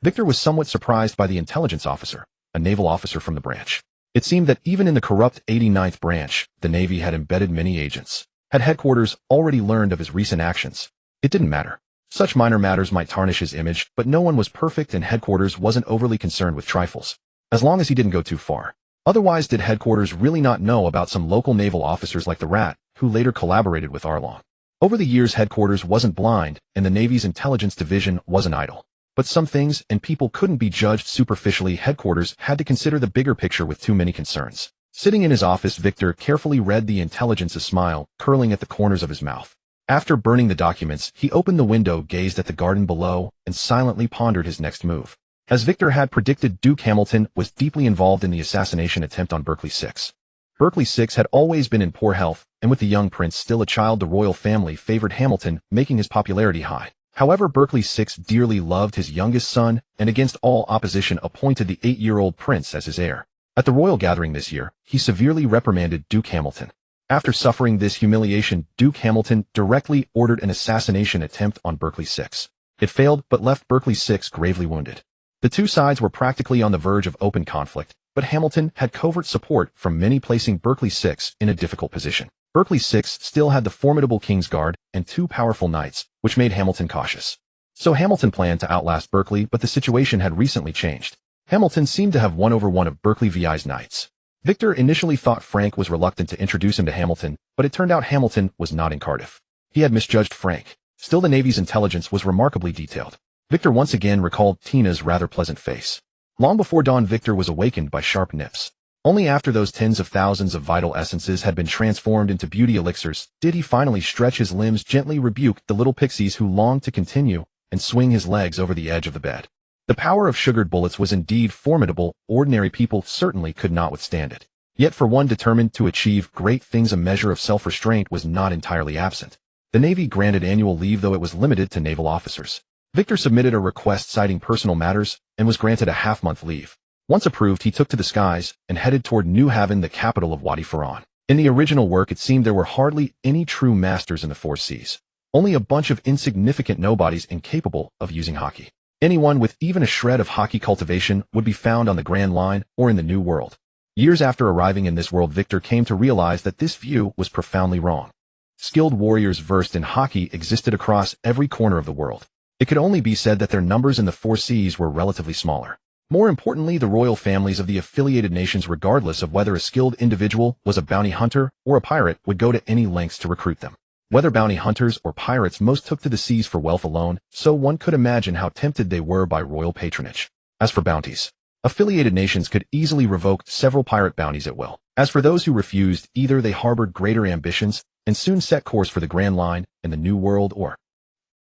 Victor was somewhat surprised by the intelligence officer, a naval officer from the branch. It seemed that even in the corrupt 89th branch, the Navy had embedded many agents. Had headquarters already learned of his recent actions? It didn't matter. Such minor matters might tarnish his image, but no one was perfect, and headquarters wasn't overly concerned with trifles. As long as he didn't go too far. Otherwise, did headquarters really not know about some local naval officers like the Rat, who later collaborated with Arlong? Over the years, headquarters wasn't blind, and the Navy's intelligence division wasn't idle. But some things and people couldn't be judged superficially. Headquarters had to consider the bigger picture with too many concerns. Sitting in his office, Victor carefully read the intelligence, a smile curling at the corners of his mouth. After burning the documents, he opened the window, gazed at the garden below, and silently pondered his next move. As Victor had predicted, Duke Hamilton was deeply involved in the assassination attempt on Berkeley 6. Berkeley 6 had always been in poor health, and with the young prince still a child, the royal family favored Hamilton, making his popularity high. However, Berkeley 6 dearly loved his youngest son, and against all opposition appointed the 8-year-old prince as his heir. At the royal gathering this year, he severely reprimanded Duke Hamilton. After suffering this humiliation, Duke Hamilton directly ordered an assassination attempt on Berkeley 6. It failed, but left Berkeley 6 gravely wounded. The two sides were practically on the verge of open conflict, but Hamilton had covert support from many, placing Berkeley 6 in a difficult position. Berkeley 6 still had the formidable King's Guard and two powerful knights, which made Hamilton cautious. So Hamilton planned to outlast Berkeley, but the situation had recently changed. Hamilton seemed to have won over one of Berkeley VI's knights. Victor initially thought Frank was reluctant to introduce him to Hamilton, but it turned out Hamilton was not in Cardiff. He had misjudged Frank. Still, the Navy's intelligence was remarkably detailed. Victor once again recalled Tina's rather pleasant face. Long before dawn, Victor was awakened by sharp nips. Only after those tens of thousands of vital essences had been transformed into beauty elixirs did he finally stretch his limbs, gently rebuke the little pixies who longed to continue, and swing his legs over the edge of the bed. The power of sugared bullets was indeed formidable. Ordinary people certainly could not withstand it. Yet for one determined to achieve great things, a measure of self-restraint was not entirely absent. The Navy granted annual leave, though it was limited to naval officers. Victor submitted a request citing personal matters, and was granted a half-month leave. Once approved, he took to the skies, and headed toward New Haven, the capital of Wadi Firan. In the original work, it seemed there were hardly any true masters in the four seas. Only a bunch of insignificant nobodies incapable of using Haki. Anyone with even a shred of Haki cultivation would be found on the Grand Line or in the New World. Years after arriving in this world, Victor came to realize that this view was profoundly wrong. Skilled warriors versed in Haki existed across every corner of the world. It could only be said that their numbers in the four seas were relatively smaller. More importantly, the royal families of the affiliated nations, regardless of whether a skilled individual was a bounty hunter or a pirate, would go to any lengths to recruit them. Whether bounty hunters or pirates, most took to the seas for wealth alone, so one could imagine how tempted they were by royal patronage. As for bounties, affiliated nations could easily revoke several pirate bounties at will. As for those who refused, either they harbored greater ambitions and soon set course for the Grand Line and the New World, or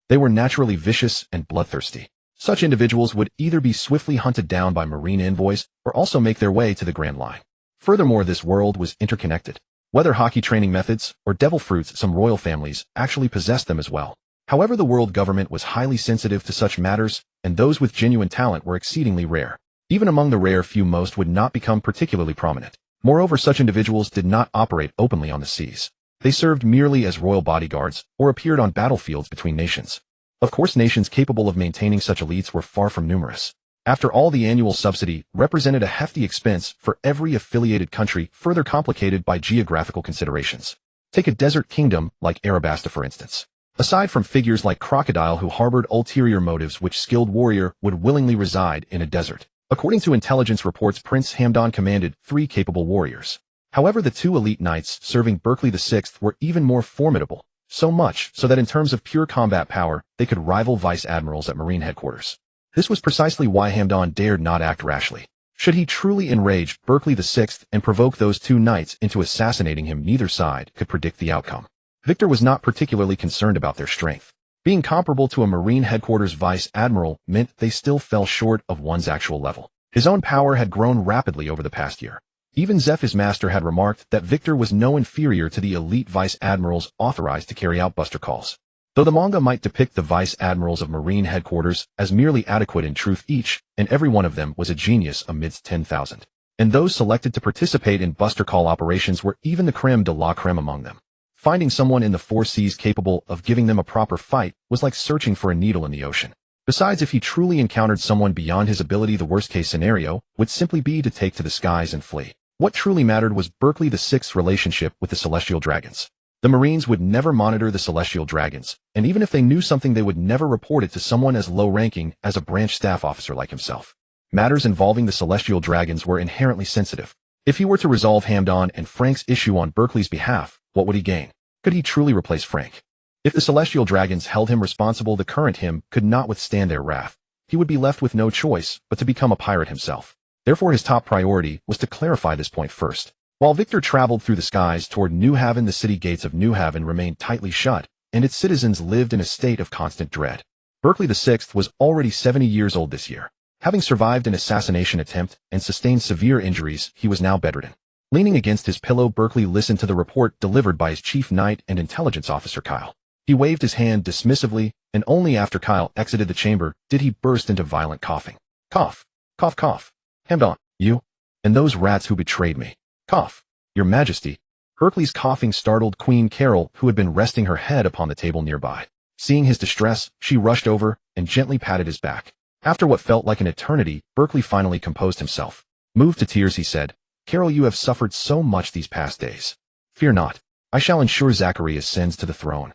They were naturally vicious and bloodthirsty. Such individuals would either be swiftly hunted down by marine envoys or also make their way to the Grand Line. Furthermore, this world was interconnected. Whether Haki training methods or devil fruits, some royal families actually possessed them as well. However, the world government was highly sensitive to such matters, and those with genuine talent were exceedingly rare. Even among the rare few, most would not become particularly prominent. Moreover, such individuals did not operate openly on the seas. They served merely as royal bodyguards or appeared on battlefields between nations. Of course, nations capable of maintaining such elites were far from numerous. After all, the annual subsidy represented a hefty expense for every affiliated country, further complicated by geographical considerations. Take a desert kingdom like Arabasta, for instance. Aside from figures like Crocodile, who harbored ulterior motives, which skilled warrior would willingly reside in a desert. According to intelligence reports, Prince Hamdan commanded 3 capable warriors. However, the 2 elite knights serving Berkeley VI were even more formidable, so much so that in terms of pure combat power, they could rival vice admirals at Marine headquarters. This was precisely why Hamdan dared not act rashly. Should he truly enrage Berkeley VI and provoke those 2 knights into assassinating him, neither side could predict the outcome. Victor was not particularly concerned about their strength. Being comparable to a Marine headquarters vice admiral meant they still fell short of one's actual level. His own power had grown rapidly over the past year. Even Zeph, his master, had remarked that Victor was no inferior to the elite vice admirals authorized to carry out buster calls. Though the manga might depict the vice admirals of Marine headquarters as merely adequate, in truth each and every one of them was a genius amidst 10,000. And those selected to participate in buster call operations were even the creme de la creme among them. Finding someone in the 4 seas capable of giving them a proper fight was like searching for a needle in the ocean. Besides, if he truly encountered someone beyond his ability, the worst-case scenario would simply be to take to the skies and flee. What truly mattered was Berkeley VI's relationship with the Celestial Dragons. The Marines would never monitor the Celestial Dragons, and even if they knew something, they would never report it to someone as low-ranking as a branch staff officer like himself. Matters involving the Celestial Dragons were inherently sensitive. If he were to resolve Hamdan and Frank's issue on Berkeley's behalf, what would he gain? Could he truly replace Frank? If the Celestial Dragons held him responsible, the current him could not withstand their wrath. He would be left with no choice but to become a pirate himself. Therefore, his top priority was to clarify this point first. While Victor traveled through the skies toward New Haven, the city gates of New Haven remained tightly shut, and its citizens lived in a state of constant dread. Berkeley VI was already 70 years old this year. Having survived an assassination attempt and sustained severe injuries, he was now bedridden. Leaning against his pillow, Berkeley listened to the report delivered by his chief knight and intelligence officer, Kyle. He waved his hand dismissively, and only after Kyle exited the chamber did he burst into violent coughing. Cough. Cough, cough. Hamdan, you? And those rats who betrayed me. Cough. Your Majesty. Berkeley's coughing startled Queen Carol, who had been resting her head upon the table nearby. Seeing his distress, she rushed over and gently patted his back. After what felt like an eternity, Berkeley finally composed himself. Moved to tears, he said, "Carol, you have suffered so much these past days. Fear not. I shall ensure Zachary ascends to the throne."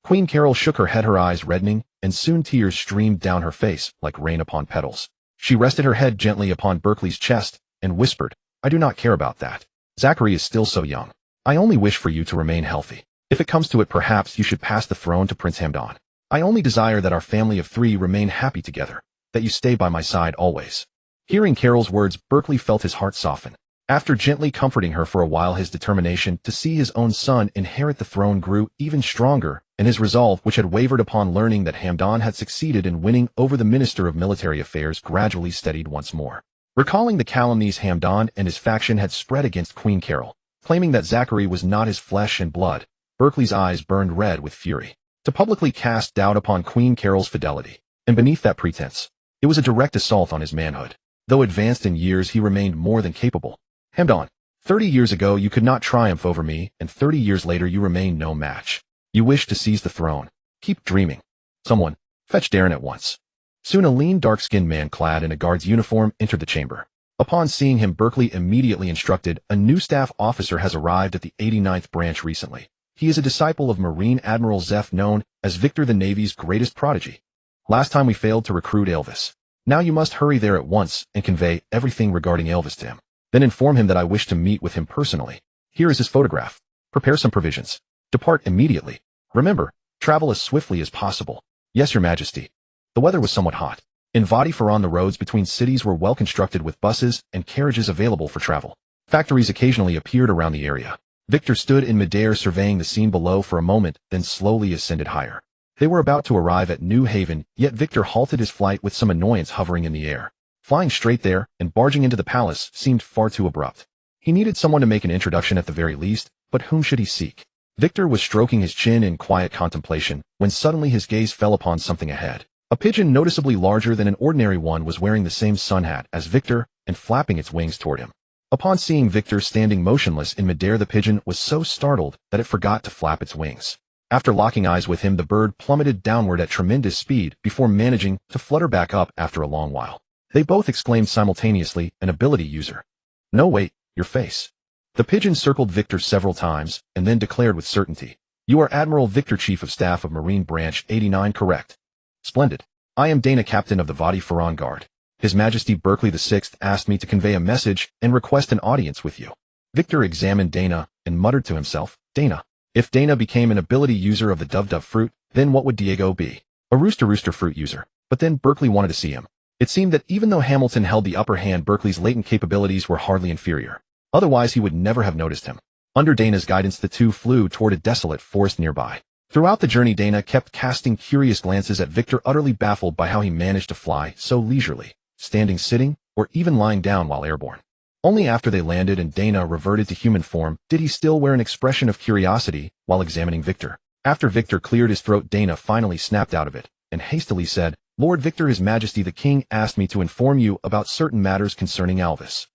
Queen Carol shook her head, her eyes reddening, and soon tears streamed down her face like rain upon petals. She rested her head gently upon Berkeley's chest and whispered, "I do not care about that. Zachary is still so young. I only wish for you to remain healthy. If it comes to it, perhaps you should pass the throne to Prince Hamdan. I only desire that our family of 3 remain happy together, that you stay by my side always." Hearing Carol's words, Berkeley felt his heart soften. After gently comforting her for a while, his determination to see his own son inherit the throne grew even stronger, and his resolve, which had wavered upon learning that Hamdan had succeeded in winning over the Minister of Military Affairs, gradually steadied once more. Recalling the calumnies Hamdan and his faction had spread against Queen Carol, claiming that Zachary was not his flesh and blood, Berkeley's eyes burned red with fury. To publicly cast doubt upon Queen Carol's fidelity, and beneath that pretense, it was a direct assault on his manhood. Though advanced in years, he remained more than capable. "Hamdan, 30 years ago you could not triumph over me, and 30 years later you remain no match. You wish to seize the throne. Keep dreaming. Someone, fetch Darren at once." Soon a lean, dark-skinned man clad in a guard's uniform entered the chamber. Upon seeing him, Berkeley immediately instructed, "A new staff officer has arrived at the 89th branch recently. He is a disciple of Marine Admiral Zeph, known as Victor, the Navy's greatest prodigy. Last time we failed to recruit Elvis. Now you must hurry there at once and convey everything regarding Elvis to him. Then inform him that I wish to meet with him personally. Here is his photograph. Prepare some provisions. Depart immediately. Remember, travel as swiftly as possible." "Yes, Your Majesty." The weather was somewhat hot. In Vadi Faran, the roads between cities were well constructed with buses and carriages available for travel. Factories occasionally appeared around the area. Victor stood in midair surveying the scene below for a moment, then slowly ascended higher. They were about to arrive at New Haven, yet Victor halted his flight with some annoyance hovering in the air. Flying straight there and barging into the palace seemed far too abrupt. He needed someone to make an introduction at the very least, but whom should he seek? Victor was stroking his chin in quiet contemplation when suddenly his gaze fell upon something ahead. A pigeon noticeably larger than an ordinary one was wearing the same sun hat as Victor and flapping its wings toward him. Upon seeing Victor standing motionless in midair, the pigeon was so startled that it forgot to flap its wings. After locking eyes with him, the bird plummeted downward at tremendous speed before managing to flutter back up after a long while. They both exclaimed simultaneously, "An ability user." "No, wait, your face." The pigeon circled Victor several times and then declared with certainty, "You are Admiral Victor, Chief of Staff of Marine Branch 89, correct?" "Splendid. I am Dana, Captain of the Vadi Faran Guard. His Majesty Berkeley VI asked me to convey a message and request an audience with you." Victor examined Dana and muttered to himself, "Dana. If Dana became an ability user of the Dove fruit, then what would Diego be? A rooster fruit user." But then Berkeley wanted to see him. It seemed that even though Hamilton held the upper hand, Berkeley's latent capabilities were hardly inferior. Otherwise, he would never have noticed him. Under Dana's guidance, the two flew toward a desolate forest nearby. Throughout the journey, Dana kept casting curious glances at Victor, utterly baffled by how he managed to fly so leisurely, standing, sitting, or even lying down while airborne. Only after they landed and Dana reverted to human form did he still wear an expression of curiosity while examining Victor. After Victor cleared his throat, Dana finally snapped out of it and hastily said, "Lord Victor, His Majesty the King asked me to inform you about certain matters concerning Alvis."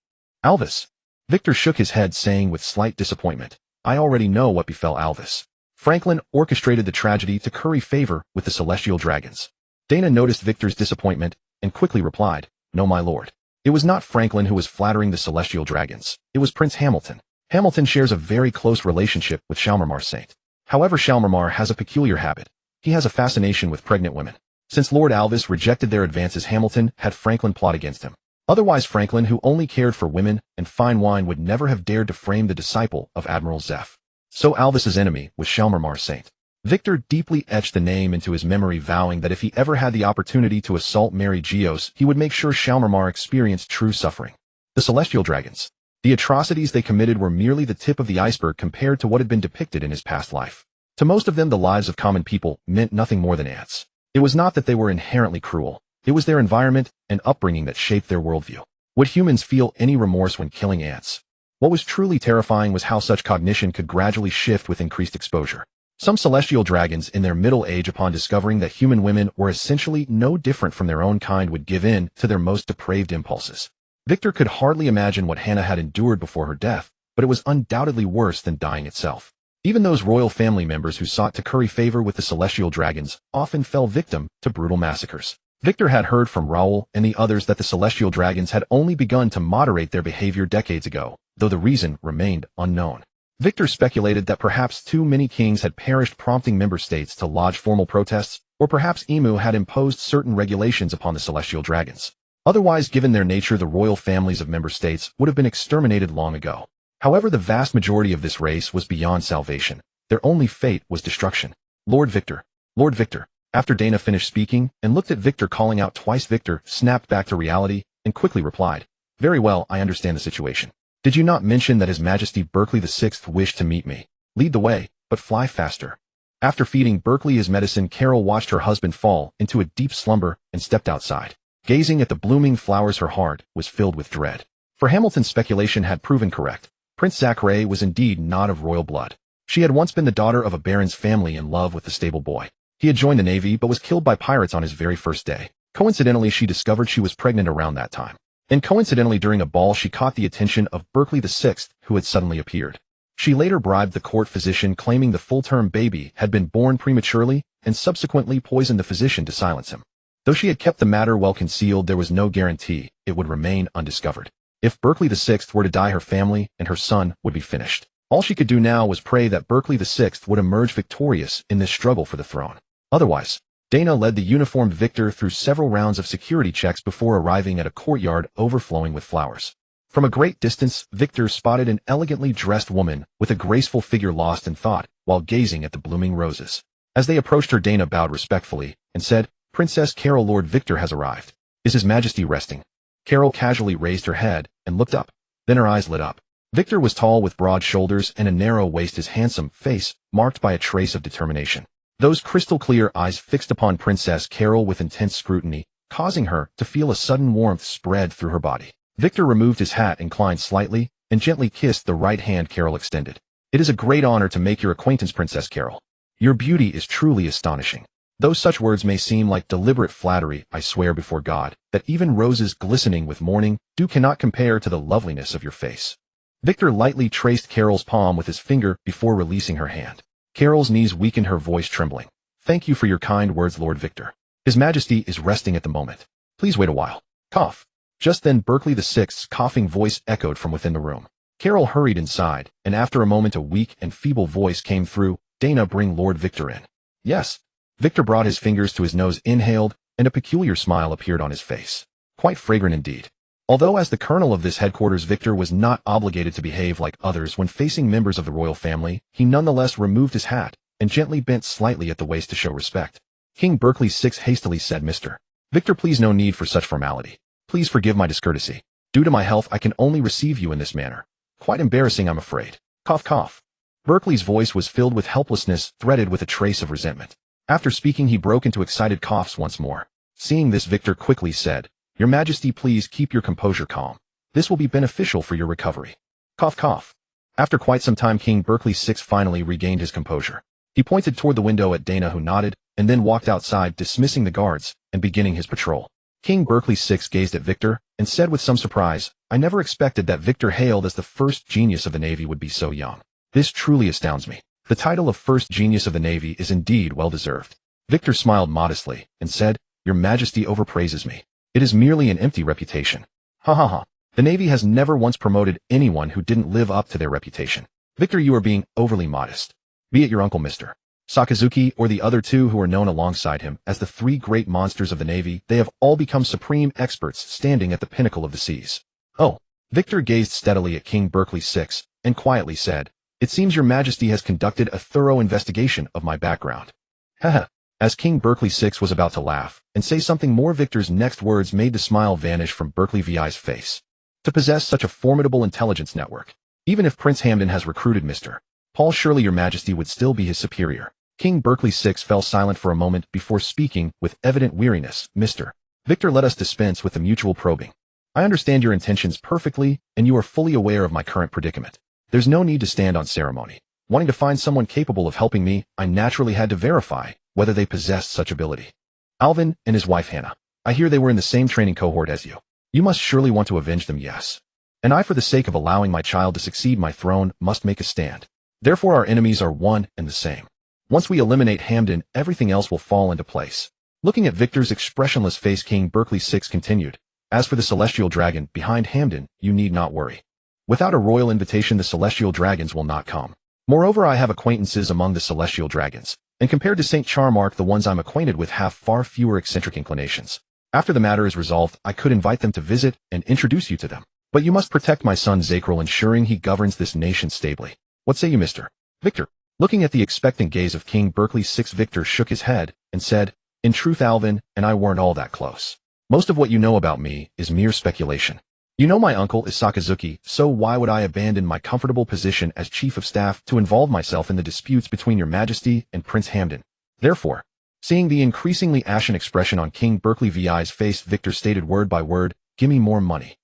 "Alvis?" Victor shook his head, saying with slight disappointment, "I already know what befell Alvis. Franklin orchestrated the tragedy to curry favor with the celestial dragons." Dana noticed Victor's disappointment and quickly replied, "No, my lord. It was not Franklin who was flattering the celestial dragons. It was Prince Hamilton. Hamilton shares a very close relationship with Shalmarmar Saint. However, Shalmarmar has a peculiar habit. He has a fascination with pregnant women. Since Lord Alvis rejected their advances, Hamilton had Franklin plot against him. Otherwise, Franklin, who only cared for women and fine wine, would never have dared to frame the disciple of Admiral Zeph. So Alvis's enemy was Shalmarmar Saint." Victor deeply etched the name into his memory, vowing that if he ever had the opportunity to assault Mary Geos, he would make sure Shalmarmar experienced true suffering. The celestial dragons. The atrocities they committed were merely the tip of the iceberg compared to what had been depicted in his past life. To most of them, the lives of common people meant nothing more than ants. It was not that they were inherently cruel. It was their environment and upbringing that shaped their worldview. Would humans feel any remorse when killing ants? What was truly terrifying was how such cognition could gradually shift with increased exposure. Some celestial dragons in their middle age, upon discovering that human women were essentially no different from their own kind, would give in to their most depraved impulses. Victor could hardly imagine what Hannah had endured before her death, but it was undoubtedly worse than dying itself. Even those royal family members who sought to curry favor with the celestial dragons often fell victim to brutal massacres. Victor had heard from Raoul and the others that the celestial dragons had only begun to moderate their behavior decades ago, though the reason remained unknown. Victor speculated that perhaps too many kings had perished, prompting member states to lodge formal protests, or perhaps Emu had imposed certain regulations upon the celestial dragons. Otherwise, given their nature, the royal families of member states would have been exterminated long ago. However, the vast majority of this race was beyond salvation. Their only fate was destruction. Lord Victor. Lord Victor. After Dana finished speaking and looked at Victor calling out twice, Victor snapped back to reality and quickly replied, "Very well, I understand the situation. Did you not mention that His Majesty Berkeley VI wished to meet me? Lead the way, but fly faster." After feeding Berkeley his medicine, Carol watched her husband fall into a deep slumber and stepped outside. Gazing at the blooming flowers, her heart was filled with dread. For Hamilton's speculation had proven correct. Prince Zachary was indeed not of royal blood. She had once been the daughter of a baron's family in love with the stable boy. He had joined the Navy but was killed by pirates on his very first day. Coincidentally, she discovered she was pregnant around that time. And coincidentally, during a ball, she caught the attention of Berkeley VI, who had suddenly appeared. She later bribed the court physician, claiming the full-term baby had been born prematurely, and subsequently poisoned the physician to silence him. Though she had kept the matter well concealed, there was no guarantee it would remain undiscovered. If Berkeley VI were to die, her family and her son would be finished. All she could do now was pray that Berkeley VI would emerge victorious in this struggle for the throne. Otherwise, Dana led the uniformed Victor through several rounds of security checks before arriving at a courtyard overflowing with flowers. From a great distance, Victor spotted an elegantly dressed woman with a graceful figure lost in thought while gazing at the blooming roses. As they approached her, Dana bowed respectfully and said, "Princess Carol, Lord Victor has arrived. Is His Majesty resting?" Carol casually raised her head and looked up. Then her eyes lit up. Victor was tall with broad shoulders and a narrow waist, his handsome face marked by a trace of determination. those crystal-clear eyes fixed upon Princess Carol with intense scrutiny, causing her to feel a sudden warmth spread through her body. Victor removed his hat, inclined slightly, and gently kissed the right hand Carol extended. "It is a great honor to make your acquaintance, Princess Carol. Your beauty is truly astonishing. Though such words may seem like deliberate flattery, I swear before God that even roses glistening with morning dew cannot compare to the loveliness of your face." Victor lightly traced Carol's palm with his finger before releasing her hand. Carol's knees weakened, her voice trembling. "Thank you for your kind words, Lord Victor. His Majesty is resting at the moment. Please wait a while." Cough. Just then Berkeley VI's coughing voice echoed from within the room. Carol hurried inside, and after a moment a weak and feeble voice came through. "Dana, bring Lord Victor in." "Yes." Victor brought his fingers to his nose, inhaled, and a peculiar smile appeared on his face. Quite fragrant indeed. Although as the colonel of this headquarters Victor was not obligated to behave like others when facing members of the royal family, he nonetheless removed his hat and gently bent slightly at the waist to show respect. King Berkeley VI hastily said, "Mr. Victor, please, no need for such formality. Please forgive my discourtesy. Due to my health I can only receive you in this manner. Quite embarrassing, I'm afraid." Cough cough. Berkeley's voice was filled with helplessness, threaded with a trace of resentment. After speaking he broke into excited coughs once more. Seeing this, Victor quickly said, "Your Majesty, please keep your composure calm. This will be beneficial for your recovery." Cough cough. After quite some time King Berkeley VI finally regained his composure. He pointed toward the window at Dana, who nodded, and then walked outside, dismissing the guards and beginning his patrol. King Berkeley VI gazed at Victor and said with some surprise, "I never expected that Victor, hailed as the first genius of the Navy, would be so young. This truly astounds me. The title of first genius of the Navy is indeed well-deserved." Victor smiled modestly and said, "Your Majesty overpraises me. It is merely an empty reputation. Ha ha ha. The Navy has never once promoted anyone who didn't live up to their reputation. Victor, you are being overly modest. Be it your uncle Mr. Sakazuki or the other two who are known alongside him as the three great monsters of the Navy, they have all become supreme experts standing at the pinnacle of the seas." "Oh." Victor gazed steadily at King Berkeley VI and quietly said, "It seems your Majesty has conducted a thorough investigation of my background." Haha. As King Berkeley VI was about to laugh and say something more, Victor's next words made the smile vanish from Berkeley VI's face. "To possess such a formidable intelligence network, even if Prince Hamden has recruited Mr. Paul, surely your Majesty would still be his superior." King Berkeley VI fell silent for a moment before speaking with evident weariness. "Mr. Victor, let us dispense with the mutual probing. I understand your intentions perfectly, and you are fully aware of my current predicament. There's no need to stand on ceremony. Wanting to find someone capable of helping me, I naturally had to verify whether they possessed such ability. Alvin and his wife Hannah. I hear they were in the same training cohort as you. You must surely want to avenge them, yes. And I, for the sake of allowing my child to succeed my throne, must make a stand. Therefore our enemies are one and the same. Once we eliminate Hamden, everything else will fall into place." Looking at Victor's expressionless face, King Berkeley VI continued, "As for the Celestial Dragon behind Hamden, you need not worry. Without a royal invitation the Celestial Dragons will not come. Moreover, I have acquaintances among the Celestial Dragons, and compared to St. Charmark, the ones I'm acquainted with have far fewer eccentric inclinations. After the matter is resolved, I could invite them to visit and introduce you to them. But you must protect my son Zakril, ensuring he governs this nation stably. What say you, Mr. Victor?" Looking at the expectant gaze of King Berkeley VI, Victor shook his head and said, "In truth, Alvin and I weren't all that close. Most of what you know about me is mere speculation. You know my uncle is Sakazuki, so why would I abandon my comfortable position as Chief of Staff to involve myself in the disputes between your Majesty and Prince Hamden? Therefore," seeing the increasingly ashen expression on King Berkeley VI's face, Victor stated word by word, "Give me more money.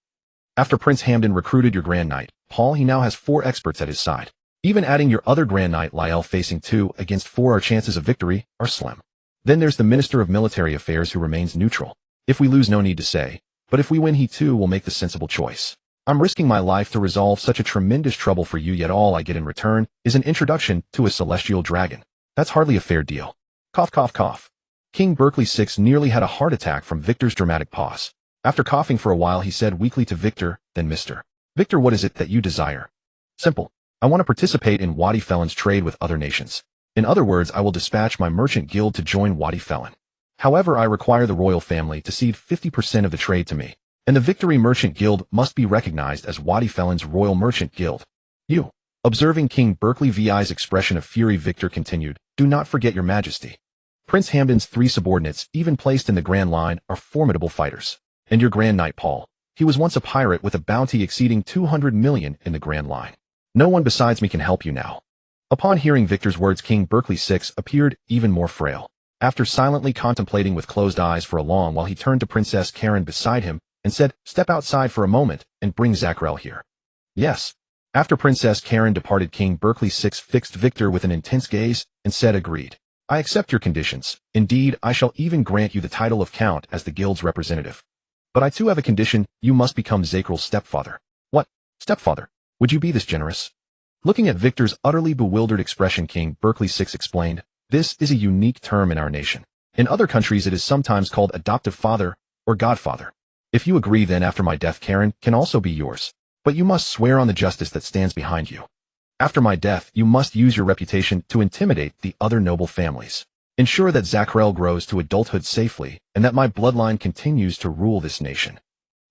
After Prince Hamden recruited your Grand Knight, Paul, he now has 4 experts at his side. Even adding your other Grand Knight Lyell facing 2 against 4, our chances of victory are slim. Then there's the Minister of Military Affairs who remains neutral. If we lose, no need to say, but if we win, he too will make the sensible choice. I'm risking my life to resolve such a tremendous trouble for you, yet all I get in return is an introduction to a Celestial Dragon. That's hardly a fair deal." Cough cough cough. King Berkeley VI nearly had a heart attack from Victor's dramatic pause. After coughing for a while he said weakly to Victor, "Then Mr. Victor, what is it that you desire?" "Simple. I want to participate in Wadi Felon's trade with other nations. In other words, I will dispatch my merchant guild to join Wadi Felon. However, I require the royal family to cede 50% of the trade to me, and the Victory Merchant Guild must be recognized as Wadi Felon's Royal Merchant Guild. You." Observing King Berkeley VI's expression of fury, Victor continued, "Do not forget, your Majesty. Prince Hamden's 3 subordinates, even placed in the Grand Line, are formidable fighters. And your Grand Knight Paul, he was once a pirate with a bounty exceeding 200 million in the Grand Line. No one besides me can help you now." Upon hearing Victor's words, King Berkeley VI appeared even more frail. After silently contemplating with closed eyes for a long while, he turned to Princess Karen beside him and said, "Step outside for a moment and bring Zakrel here." "Yes." After Princess Karen departed, King Berkeley VI fixed Victor with an intense gaze and said, "Agreed. I accept your conditions. Indeed, I shall even grant you the title of Count as the guild's representative. But I too have a condition: you must become Zakrel's stepfather." "What? Stepfather? Would you be this generous?" Looking at Victor's utterly bewildered expression, King Berkeley VI explained, "This is a unique term in our nation. In other countries it is sometimes called adoptive father or godfather. If you agree, then after my death Karen can also be yours. But you must swear on the justice that stands behind you. After my death, you must use your reputation to intimidate the other noble families. Ensure that Zakrel grows to adulthood safely, and that my bloodline continues to rule this nation."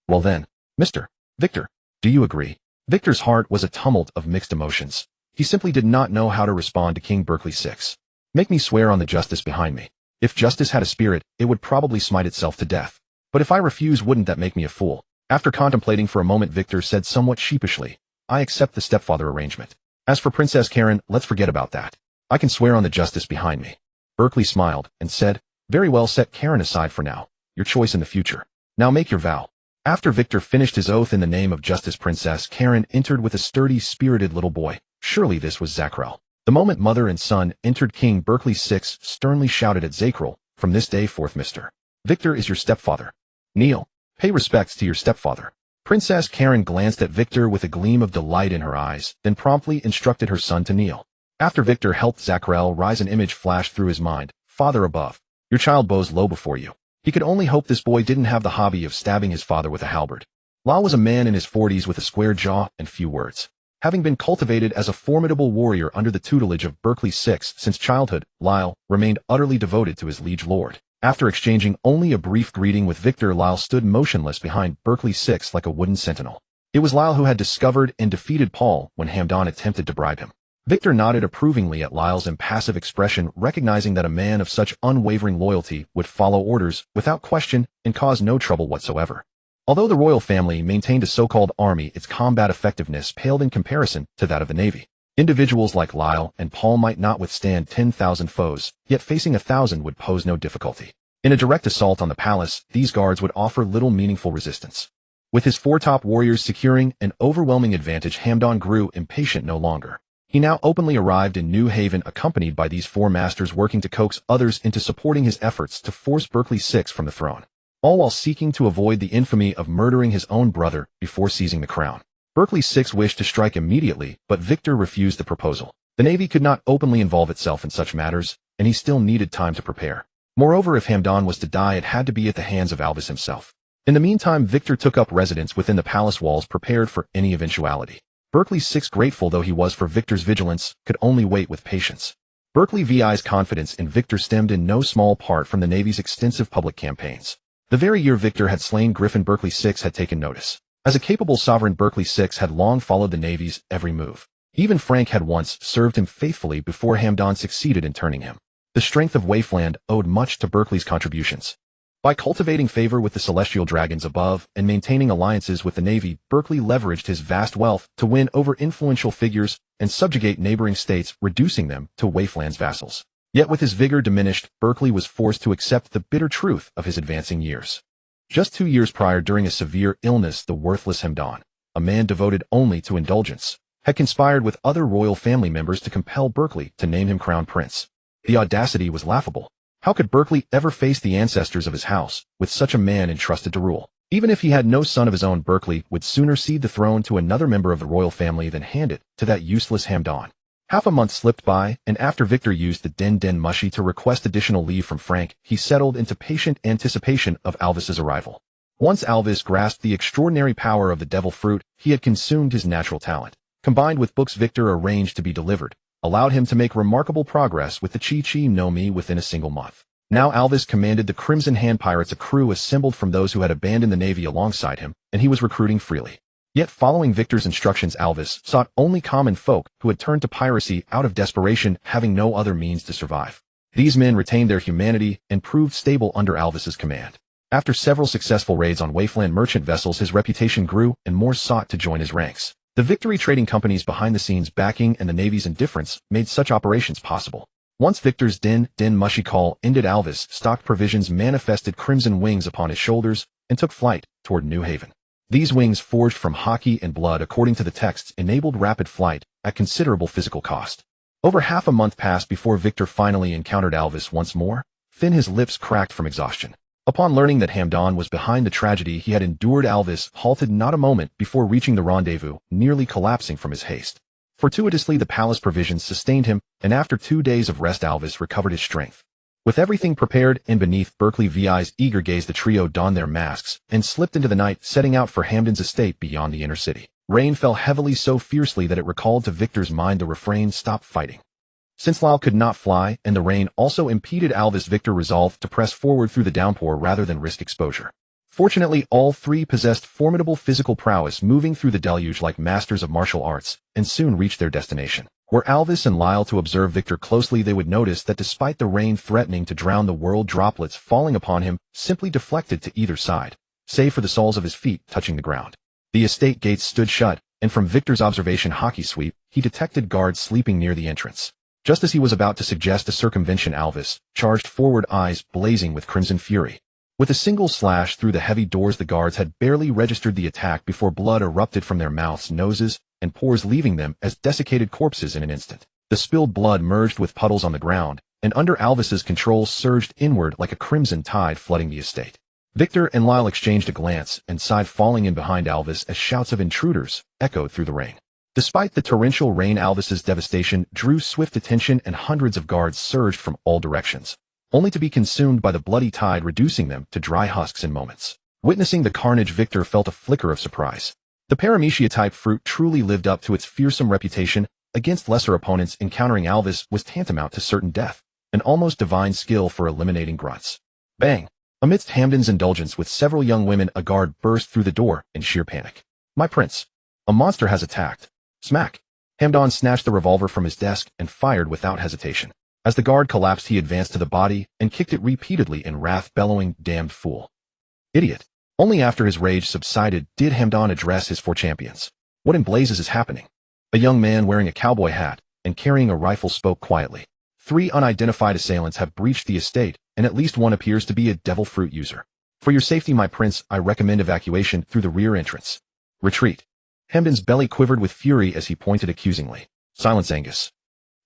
"Well then, Mr. Victor, do you agree?" Victor's heart was a tumult of mixed emotions. He simply did not know how to respond to King Berkeley VI. "Make me swear on the justice behind me. If justice had a spirit, it would probably smite itself to death. But if I refuse, wouldn't that make me a fool?" After contemplating for a moment, Victor said somewhat sheepishly, "I accept the stepfather arrangement. As for Princess Karen, let's forget about that. I can swear on the justice behind me." Berkeley smiled and said, "Very well, set Karen aside for now. Your choice in the future. Now make your vow." After Victor finished his oath in the name of justice, Princess Karen entered with a sturdy, spirited little boy. Surely this was Zakrel. The moment mother and son entered, King Berkeley VI sternly shouted at Zakrel, "From this day forth, Mr. Victor is your stepfather. Kneel. Pay respects to your stepfather." Princess Karen glanced at Victor with a gleam of delight in her eyes, then promptly instructed her son to kneel. After Victor helped Zakrel rise, an image flashed through his mind. "Father above, your child bows low before you." He could only hope this boy didn't have the hobby of stabbing his father with a halberd. Lyle was a man in his 40s with a square jaw and few words. Having been cultivated as a formidable warrior under the tutelage of Berkeley VI since childhood, Lyle remained utterly devoted to his liege lord. After exchanging only a brief greeting with Victor, Lyle stood motionless behind Berkeley VI like a wooden sentinel. It was Lyle who had discovered and defeated Paul when Hamdan attempted to bribe him. Victor nodded approvingly at Lyle's impassive expression, recognizing that a man of such unwavering loyalty would follow orders without question and cause no trouble whatsoever. Although the royal family maintained a so-called army, its combat effectiveness paled in comparison to that of the navy. Individuals like Lyle and Paul might not withstand 10,000 foes, yet facing 1,000 would pose no difficulty. In a direct assault on the palace, these guards would offer little meaningful resistance. With his 4 top warriors securing an overwhelming advantage, Hamdan grew impatient no longer. He now openly arrived in New Haven accompanied by these 4 masters, working to coax others into supporting his efforts to force Berkeley VI from the throne, all while seeking to avoid the infamy of murdering his own brother before seizing the crown. Berkeley VI wished to strike immediately, but Victor refused the proposal. The Navy could not openly involve itself in such matters, and he still needed time to prepare. Moreover, if Hamdan was to die, it had to be at the hands of Alvis himself. In the meantime, Victor took up residence within the palace walls, prepared for any eventuality. Berkeley VI, grateful though he was for Victor's vigilance, could only wait with patience. Berkeley VI's confidence in Victor stemmed in no small part from the Navy's extensive public campaigns. The very year Victor had slain Griffin, Berkeley VI had taken notice. As a capable sovereign, Berkeley VI had long followed the Navy's every move. Even Frank had once served him faithfully before Hamdan succeeded in turning him. The strength of Wasteland owed much to Berkeley's contributions. By cultivating favor with the celestial dragons above and maintaining alliances with the Navy, Berkeley leveraged his vast wealth to win over influential figures and subjugate neighboring states, reducing them to Wasteland's vassals. Yet with his vigor diminished, Berkeley was forced to accept the bitter truth of his advancing years. Just 2 years prior, during a severe illness, the worthless Hamdan, a man devoted only to indulgence, had conspired with other royal family members to compel Berkeley to name him crown prince. The audacity was laughable. How could Berkeley ever face the ancestors of his house with such a man entrusted to rule? Even if he had no son of his own, Berkeley would sooner cede the throne to another member of the royal family than hand it to that useless Hamdan. Half a month slipped by, and after Victor used the Den Mushy to request additional leave from Frank, he settled into patient anticipation of Alvis's arrival. Once Alvis grasped the extraordinary power of the devil fruit, he had consumed his natural talent. Combined with books Victor arranged to be delivered, allowed him to make remarkable progress with the Chi no Mi within a single month. Now Alvis commanded the Crimson Hand Pirates, a crew assembled from those who had abandoned the Navy alongside him, and he was recruiting freely. Yet following Victor's instructions, Alvis sought only common folk who had turned to piracy out of desperation, having no other means to survive. These men retained their humanity and proved stable under Alvis's command. After several successful raids on Wasteland merchant vessels, his reputation grew and more sought to join his ranks. The Victory trading company's behind-the-scenes backing and the Navy's indifference made such operations possible. Once Victor's din mushy call ended, Alvis stocked provisions, manifested crimson wings upon his shoulders, and took flight toward New Haven. These wings, forged from Haki and blood according to the texts, enabled rapid flight at considerable physical cost. Over half a month passed before Victor finally encountered Alvis once more. Thin, his lips cracked from exhaustion. Upon learning that Hamdan was behind the tragedy he had endured, Alvis halted not a moment before reaching the rendezvous, nearly collapsing from his haste. Fortuitously, the palace provisions sustained him, and after 2 days of rest, Alvis recovered his strength. With everything prepared, and beneath Berkeley VI's eager gaze, the trio donned their masks and slipped into the night, setting out for Hamdan's estate beyond the inner city. Rain fell heavily, so fiercely that it recalled to Victor's mind the refrain, "Stop fighting." Since Lyle could not fly, and the rain also impeded Alvis, Victor resolved to press forward through the downpour rather than risk exposure. Fortunately, all three possessed formidable physical prowess, moving through the deluge like masters of martial arts, and soon reached their destination. Were Alvis and Lyle to observe Victor closely, they would notice that despite the rain threatening to drown the world, droplets falling upon him simply deflected to either side, save for the soles of his feet touching the ground. The estate gates stood shut, and from Victor's observation Haki sweep, he detected guards sleeping near the entrance. Just as he was about to suggest a circumvention, Alvis charged forward, eyes blazing with crimson fury. With a single slash through the heavy doors, the guards had barely registered the attack before blood erupted from their mouths, noses, and pores, leaving them as desiccated corpses in an instant. The spilled blood merged with puddles on the ground, and under Alvis's control surged inward like a crimson tide flooding the estate. Victor and Lyle exchanged a glance and sighed, falling in behind Alvis as shouts of intruders echoed through the rain. Despite the torrential rain, Alvis's devastation drew swift attention, and hundreds of guards surged from all directions, only to be consumed by the bloody tide, reducing them to dry husks in moments. Witnessing the carnage, Victor felt a flicker of surprise. The paramecia-type fruit truly lived up to its fearsome reputation. Against lesser opponents, encountering Alvis was tantamount to certain death, an almost divine skill for eliminating grunts. Bang! Amidst Hamdan's indulgence with several young women, a guard burst through the door in sheer panic. "My prince! A monster has attacked!" Smack! Hamdan snatched the revolver from his desk and fired without hesitation. As the guard collapsed, he advanced to the body and kicked it repeatedly in wrath, bellowing, "Damned fool! Idiot!" Only after his rage subsided did Hamdan address his four champions. "What in blazes is happening?" A young man wearing a cowboy hat and carrying a rifle spoke quietly. "3 unidentified assailants have breached the estate, and at least one appears to be a devil fruit user. For your safety, my prince, I recommend evacuation through the rear entrance." "Retreat." Hamdan's belly quivered with fury as he pointed accusingly. "Silence, Angus.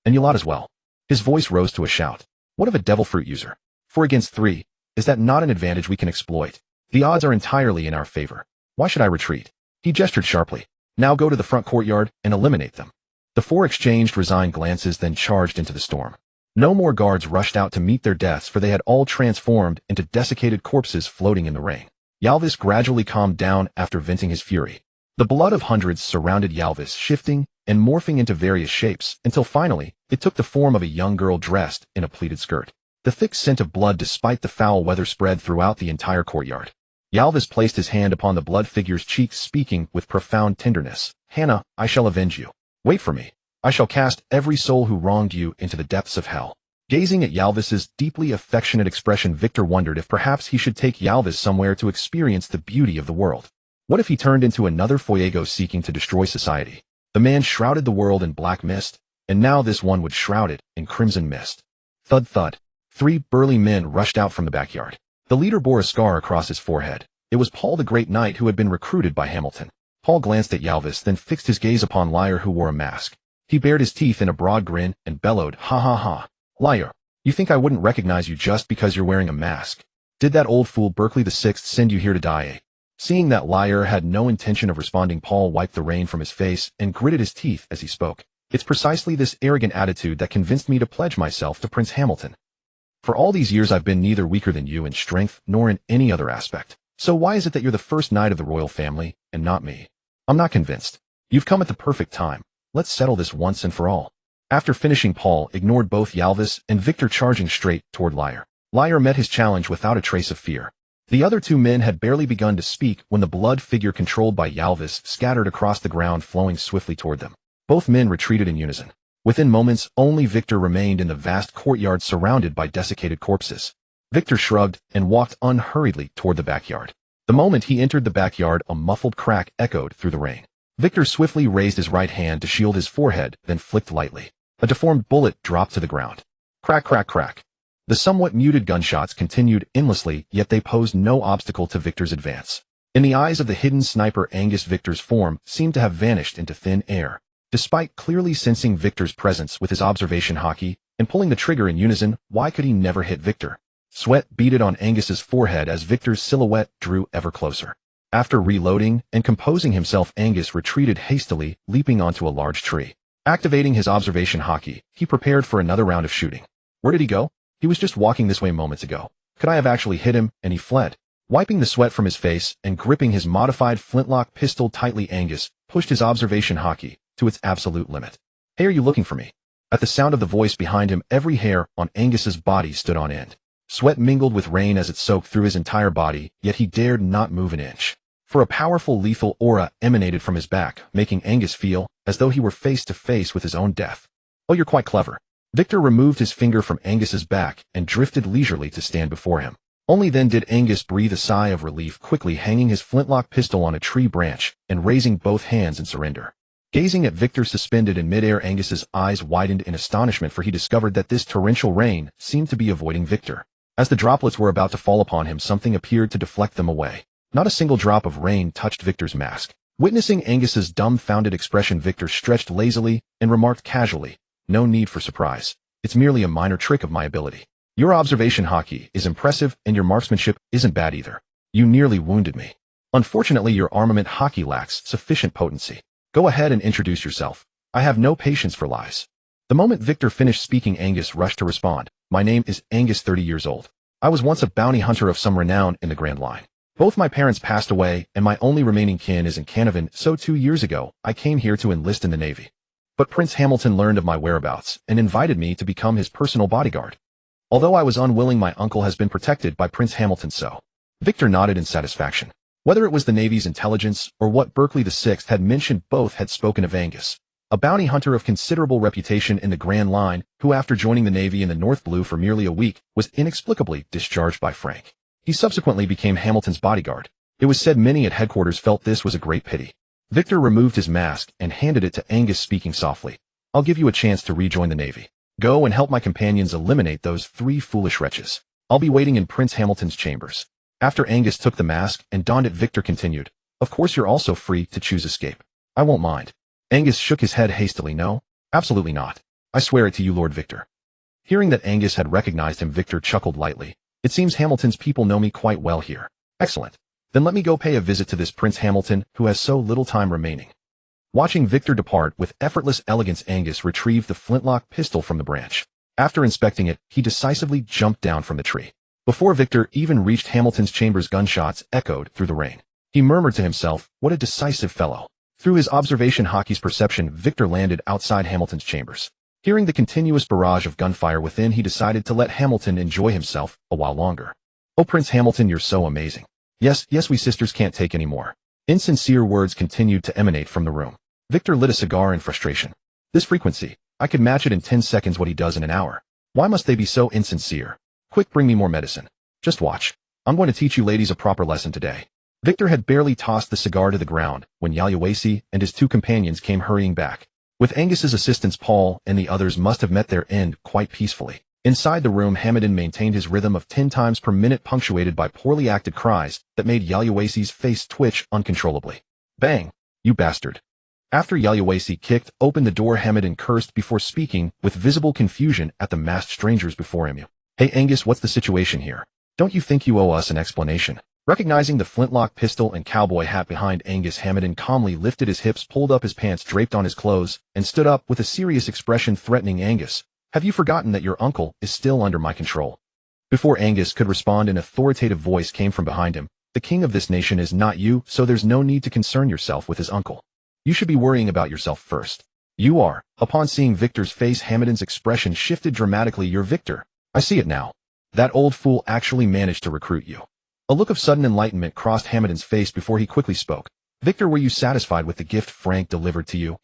And you lot as well." His voice rose to a shout. "What of a devil fruit user? 4 against 3. Is that not an advantage we can exploit? The odds are entirely in our favor. Why should I retreat?" He gestured sharply. "Now go to the front courtyard and eliminate them." The 4 exchanged resigned glances, then charged into the storm. No more guards rushed out to meet their deaths, for they had all transformed into desiccated corpses floating in the rain. Yalvis gradually calmed down after venting his fury. The blood of hundreds surrounded Yalvis, shifting and morphing into various shapes, until finally it took the form of a young girl dressed in a pleated skirt. The thick scent of blood, despite the foul weather, spread throughout the entire courtyard. Yalvis placed his hand upon the blood figure's cheek, speaking with profound tenderness. "Hannah, I shall avenge you. Wait for me. I shall cast every soul who wronged you into the depths of hell." Gazing at Yalvis's deeply affectionate expression, Victor wondered if perhaps he should take Yalvis somewhere to experience the beauty of the world. What if he turned into another Fuego seeking to destroy society? The man shrouded the world in black mist, and now this one would shroud it in crimson mist. Thud thud. 3 burly men rushed out from the backyard. The leader bore a scar across his forehead. It was Paul, the great knight who had been recruited by Hamilton. Paul glanced at Yalvis, then fixed his gaze upon Liar, who wore a mask. He bared his teeth in a broad grin and bellowed, "Ha ha ha. Liar, you think I wouldn't recognize you just because you're wearing a mask? Did that old fool Berkeley VI send you here to die, eh?" Seeing that Liar had no intention of responding, Paul wiped the rain from his face and gritted his teeth as he spoke. "It's precisely this arrogant attitude that convinced me to pledge myself to Prince Hamilton. For all these years I've been neither weaker than you in strength nor in any other aspect. So why is it that you're the first knight of the royal family and not me? I'm not convinced. You've come at the perfect time. Let's settle this once and for all." After finishing, Paul ignored both Yalvis and Victor, charging straight toward Liar. Liar met his challenge without a trace of fear. The other 2 men had barely begun to speak when the blood figure controlled by Yalvis scattered across the ground, flowing swiftly toward them. Both men retreated in unison. Within moments, only Victor remained in the vast courtyard surrounded by desiccated corpses. Victor shrugged and walked unhurriedly toward the backyard. The moment he entered the backyard, a muffled crack echoed through the rain. Victor swiftly raised his right hand to shield his forehead, then flicked lightly. A deformed bullet dropped to the ground. Crack, crack, crack. The somewhat muted gunshots continued endlessly, yet they posed no obstacle to Victor's advance. In the eyes of the hidden sniper Angus, Victor's form seemed to have vanished into thin air. Despite clearly sensing Victor's presence with his observation Haki and pulling the trigger in unison, why could he never hit Victor? Sweat beaded on Angus's forehead as Victor's silhouette drew ever closer. After reloading and composing himself, Angus retreated hastily, leaping onto a large tree. Activating his observation Haki, he prepared for another round of shooting. Where did he go? He was just walking this way moments ago. Could I have actually hit him? And he fled. Wiping the sweat from his face and gripping his modified flintlock pistol tightly, Angus pushed his observation Haki to its absolute limit. Hey, are you looking for me? At the sound of the voice behind him, every hair on Angus's body stood on end. Sweat mingled with rain as it soaked through his entire body, yet he dared not move an inch. For a powerful lethal aura emanated from his back, making Angus feel as though he were face to face with his own death. Oh, you're quite clever. Victor removed his finger from Angus's back and drifted leisurely to stand before him. Only then did Angus breathe a sigh of relief, quickly hanging his flintlock pistol on a tree branch and raising both hands in surrender. Gazing at Victor suspended in midair, Angus's eyes widened in astonishment, for he discovered that this torrential rain seemed to be avoiding Victor. As the droplets were about to fall upon him, something appeared to deflect them away. Not a single drop of rain touched Victor's mask. Witnessing Angus's dumbfounded expression, Victor stretched lazily and remarked casually, "No need for surprise. It's merely a minor trick of my ability. Your observation Haki is impressive and your marksmanship isn't bad either. You nearly wounded me. Unfortunately, your armament Haki lacks sufficient potency. Go ahead and introduce yourself. I have no patience for lies." The moment Victor finished speaking, Angus rushed to respond. "My name is Angus, 30 years old. I was once a bounty hunter of some renown in the Grand Line. Both my parents passed away, and my only remaining kin is in Canavan, so 2 years ago, I came here to enlist in the Navy. But Prince Hamilton learned of my whereabouts and invited me to become his personal bodyguard. Although I was unwilling, my uncle has been protected by Prince Hamilton, so..." Victor nodded in satisfaction. Whether it was the Navy's intelligence or what Berkeley VI had mentioned, both had spoken of Angus, a bounty hunter of considerable reputation in the Grand Line, who after joining the Navy in the North Blue for merely a week, was inexplicably discharged by Frank. He subsequently became Hamilton's bodyguard. It was said many at headquarters felt this was a great pity. Victor removed his mask and handed it to Angus, speaking softly. "I'll give you a chance to rejoin the Navy. Go and help my companions eliminate those 3 foolish wretches. I'll be waiting in Prince Hamilton's chambers." After Angus took the mask and donned it, Victor continued, "Of course you're also free to choose escape. I won't mind." Angus shook his head hastily. "No, absolutely not. I swear it to you, Lord Victor." Hearing that Angus had recognized him, Victor chuckled lightly. "It seems Hamilton's people know me quite well here. Excellent. Then let me go pay a visit to this Prince Hamilton who has so little time remaining." Watching Victor depart with effortless elegance, Angus retrieved the flintlock pistol from the branch. After inspecting it, he decisively jumped down from the tree. Before Victor even reached Hamilton's chambers, gunshots echoed through the rain. He murmured to himself, "What a decisive fellow." Through his observation Haki's perception, Victor landed outside Hamilton's chambers. Hearing the continuous barrage of gunfire within, he decided to let Hamilton enjoy himself a while longer. "Oh, Prince Hamilton, you're so amazing. Yes, we sisters can't take any more." Insincere words continued to emanate from the room. Victor lit a cigar in frustration. "This frequency, I could match it in 10 seconds what he does in an hour. Why must they be so insincere? Quick, bring me more medicine. Just watch. I'm going to teach you ladies a proper lesson today." Victor had barely tossed the cigar to the ground when Yayawasi and his 2 companions came hurrying back. With Angus's assistance, Paul and the others must have met their end quite peacefully. Inside the room, Hamilton maintained his rhythm of 10 times per minute, punctuated by poorly acted cries that made Yayawasi's face twitch uncontrollably. "Bang! You bastard!" After Yayawasi kicked open the door, Hamilton cursed before speaking with visible confusion at the masked strangers before him. "Hey Angus, what's the situation here? Don't you think you owe us an explanation?" Recognizing the flintlock pistol and cowboy hat behind Angus, Hamilton calmly lifted his hips, pulled up his pants draped on his clothes, and stood up with a serious expression, threatening Angus. "Have you forgotten that your uncle is still under my control?" Before Angus could respond, an authoritative voice came from behind him. "The king of this nation is not you, so there's no need to concern yourself with his uncle. You should be worrying about yourself first. You are." Upon seeing Victor's face, Hamilton's expression shifted dramatically. "You're Victor. I see it now. That old fool actually managed to recruit you." A look of sudden enlightenment crossed Hamilton's face before he quickly spoke. "Victor, were you satisfied with the gift Frank delivered to you?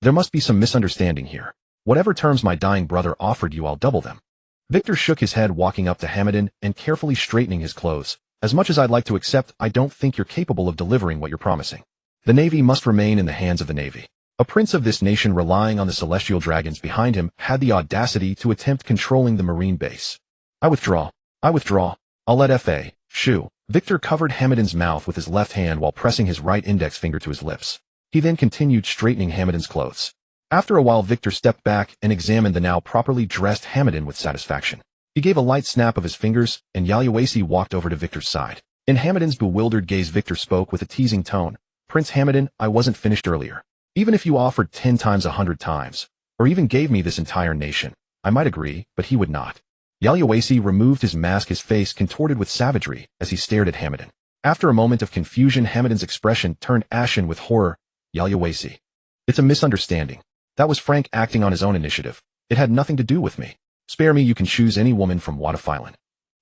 There must be some misunderstanding here. Whatever terms my dying brother offered you, I'll double them." Victor shook his head, walking up to Hamilton and carefully straightening his clothes. "As much as I'd like to accept, I don't think you're capable of delivering what you're promising." The navy must remain in the hands of the navy. A prince of this nation relying on the celestial dragons behind him had the audacity to attempt controlling the marine base. I withdraw. I'll let F.A. Shoo. Victor covered Hamadan's mouth with his left hand while pressing his right index finger to his lips. He then continued straightening Hamadan's clothes. After a while, Victor stepped back and examined the now properly dressed Hamadan with satisfaction. He gave a light snap of his fingers, and Yaluasi walked over to Victor's side. In Hamadan's bewildered gaze, Victor spoke with a teasing tone. Prince Hamadan, I wasn't finished earlier. Even if you offered 10 times 100 times, or even gave me this entire nation, I might agree, but he would not. Yaluasi removed his mask, his face contorted with savagery as he stared at Hamadan. After a moment of confusion, Hamadan's expression turned ashen with horror. Yaluasi. It's a misunderstanding. That was Frank acting on his own initiative. It had nothing to do with me. Spare me, you can choose any woman from Wadaf Island.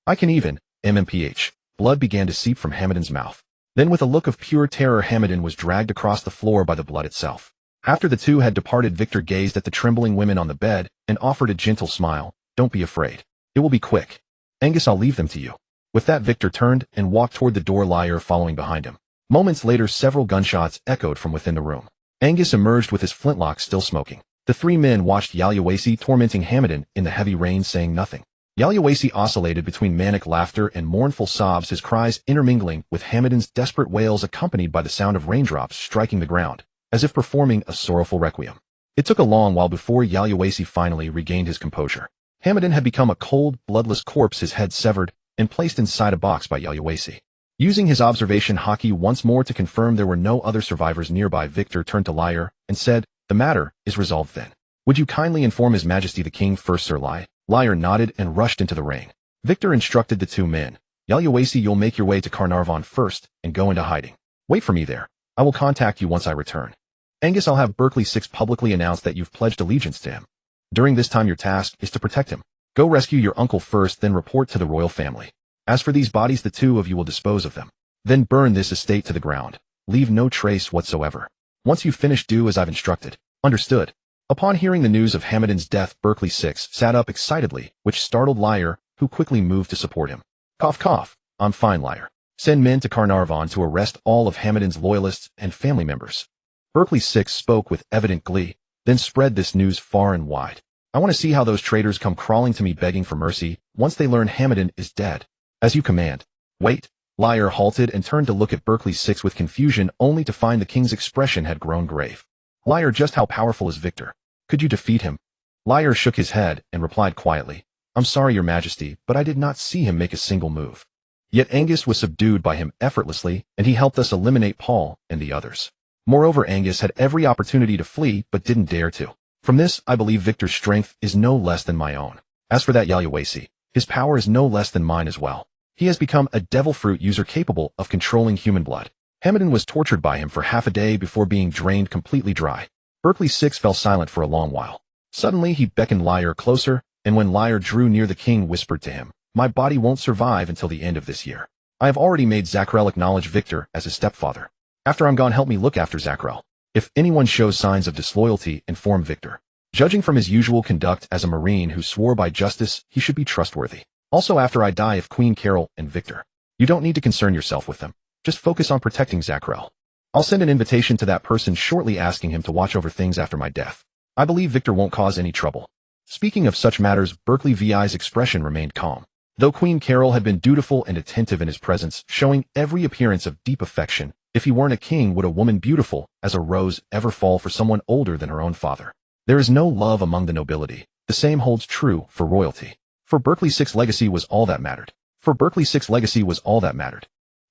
I can even, MMPH. Blood began to seep from Hamadan's mouth. Then with a look of pure terror, Hamadan was dragged across the floor by the blood itself. After the two had departed, Victor gazed at the trembling women on the bed and offered a gentle smile. Don't be afraid. It will be quick. Angus, I'll leave them to you. With that, Victor turned and walked toward the door, Liar following behind him. Moments later, several gunshots echoed from within the room. Angus emerged with his flintlock still smoking. The three men watched Yaluasi tormenting Hamadan in the heavy rain, saying nothing. Yaluasi oscillated between manic laughter and mournful sobs, his cries intermingling with Hamadan's desperate wails accompanied by the sound of raindrops striking the ground, as if performing a sorrowful requiem. It took a long while before Yaluasi finally regained his composure. Hamadan had become a cold, bloodless corpse, his head severed and placed inside a box by Yaluasi. Using his observation Haki once more to confirm there were no other survivors nearby, Victor turned to Liar and said, The matter is resolved then. Would you kindly inform His Majesty the King first, Sir Liar? Liar nodded and rushed into the ring. Victor instructed the two men. Yaluasi, you'll make your way to Carnarvon first and go into hiding. Wait for me there. I will contact you once I return. Angus, I'll have Berkeley 6 publicly announce that you've pledged allegiance to him. During this time, your task is to protect him. Go rescue your uncle first, then report to the royal family. As for these bodies, the two of you will dispose of them. Then burn this estate to the ground. Leave no trace whatsoever. Once you've finished, do as I've instructed. Understood. Upon hearing the news of Hamadan's death, Berkeley 6 sat up excitedly, which startled Liar, who quickly moved to support him. Cough, cough. I'm fine, Liar. Send men to Carnarvon to arrest all of Hamadan's loyalists and family members. Berkeley 6 spoke with evident glee, then spread this news far and wide. I want to see how those traitors come crawling to me begging for mercy once they learn Hamadan is dead. As you command. Wait. Liar halted and turned to look at Berkeley 6 with confusion, only to find the king's expression had grown grave. Liar, just how powerful is Victor? Could you defeat him? Liar shook his head and replied quietly, I'm sorry, Your Majesty, but I did not see him make a single move. Yet Angus was subdued by him effortlessly, and he helped us eliminate Paul and the others. Moreover, Angus had every opportunity to flee but didn't dare to. From this, I believe Victor's strength is no less than my own. As for that Yaluasi, his power is no less than mine as well. He has become a devil fruit user capable of controlling human blood. Hamadan was tortured by him for half a day before being drained completely dry. Berkeley 6 fell silent for a long while. Suddenly he beckoned Liar closer, and when Liar drew near, the king whispered to him, My body won't survive until the end of this year. I have already made Zakrel acknowledge Victor as his stepfather. After I'm gone, help me look after Zakrel. If anyone shows signs of disloyalty, inform Victor. Judging from his usual conduct as a Marine who swore by justice, he should be trustworthy. Also, after I die, if Queen Carol and Victor. You don't need to concern yourself with them. Just focus on protecting Zakrel. I'll send an invitation to that person shortly asking him to watch over things after my death. I believe Victor won't cause any trouble. Speaking of such matters, Berkeley VI's expression remained calm. Though Queen Carol had been dutiful and attentive in his presence, showing every appearance of deep affection, if he weren't a king, would a woman beautiful as a rose ever fall for someone older than her own father? There is no love among the nobility. The same holds true for royalty. For Berkeley 6 legacy was all that mattered.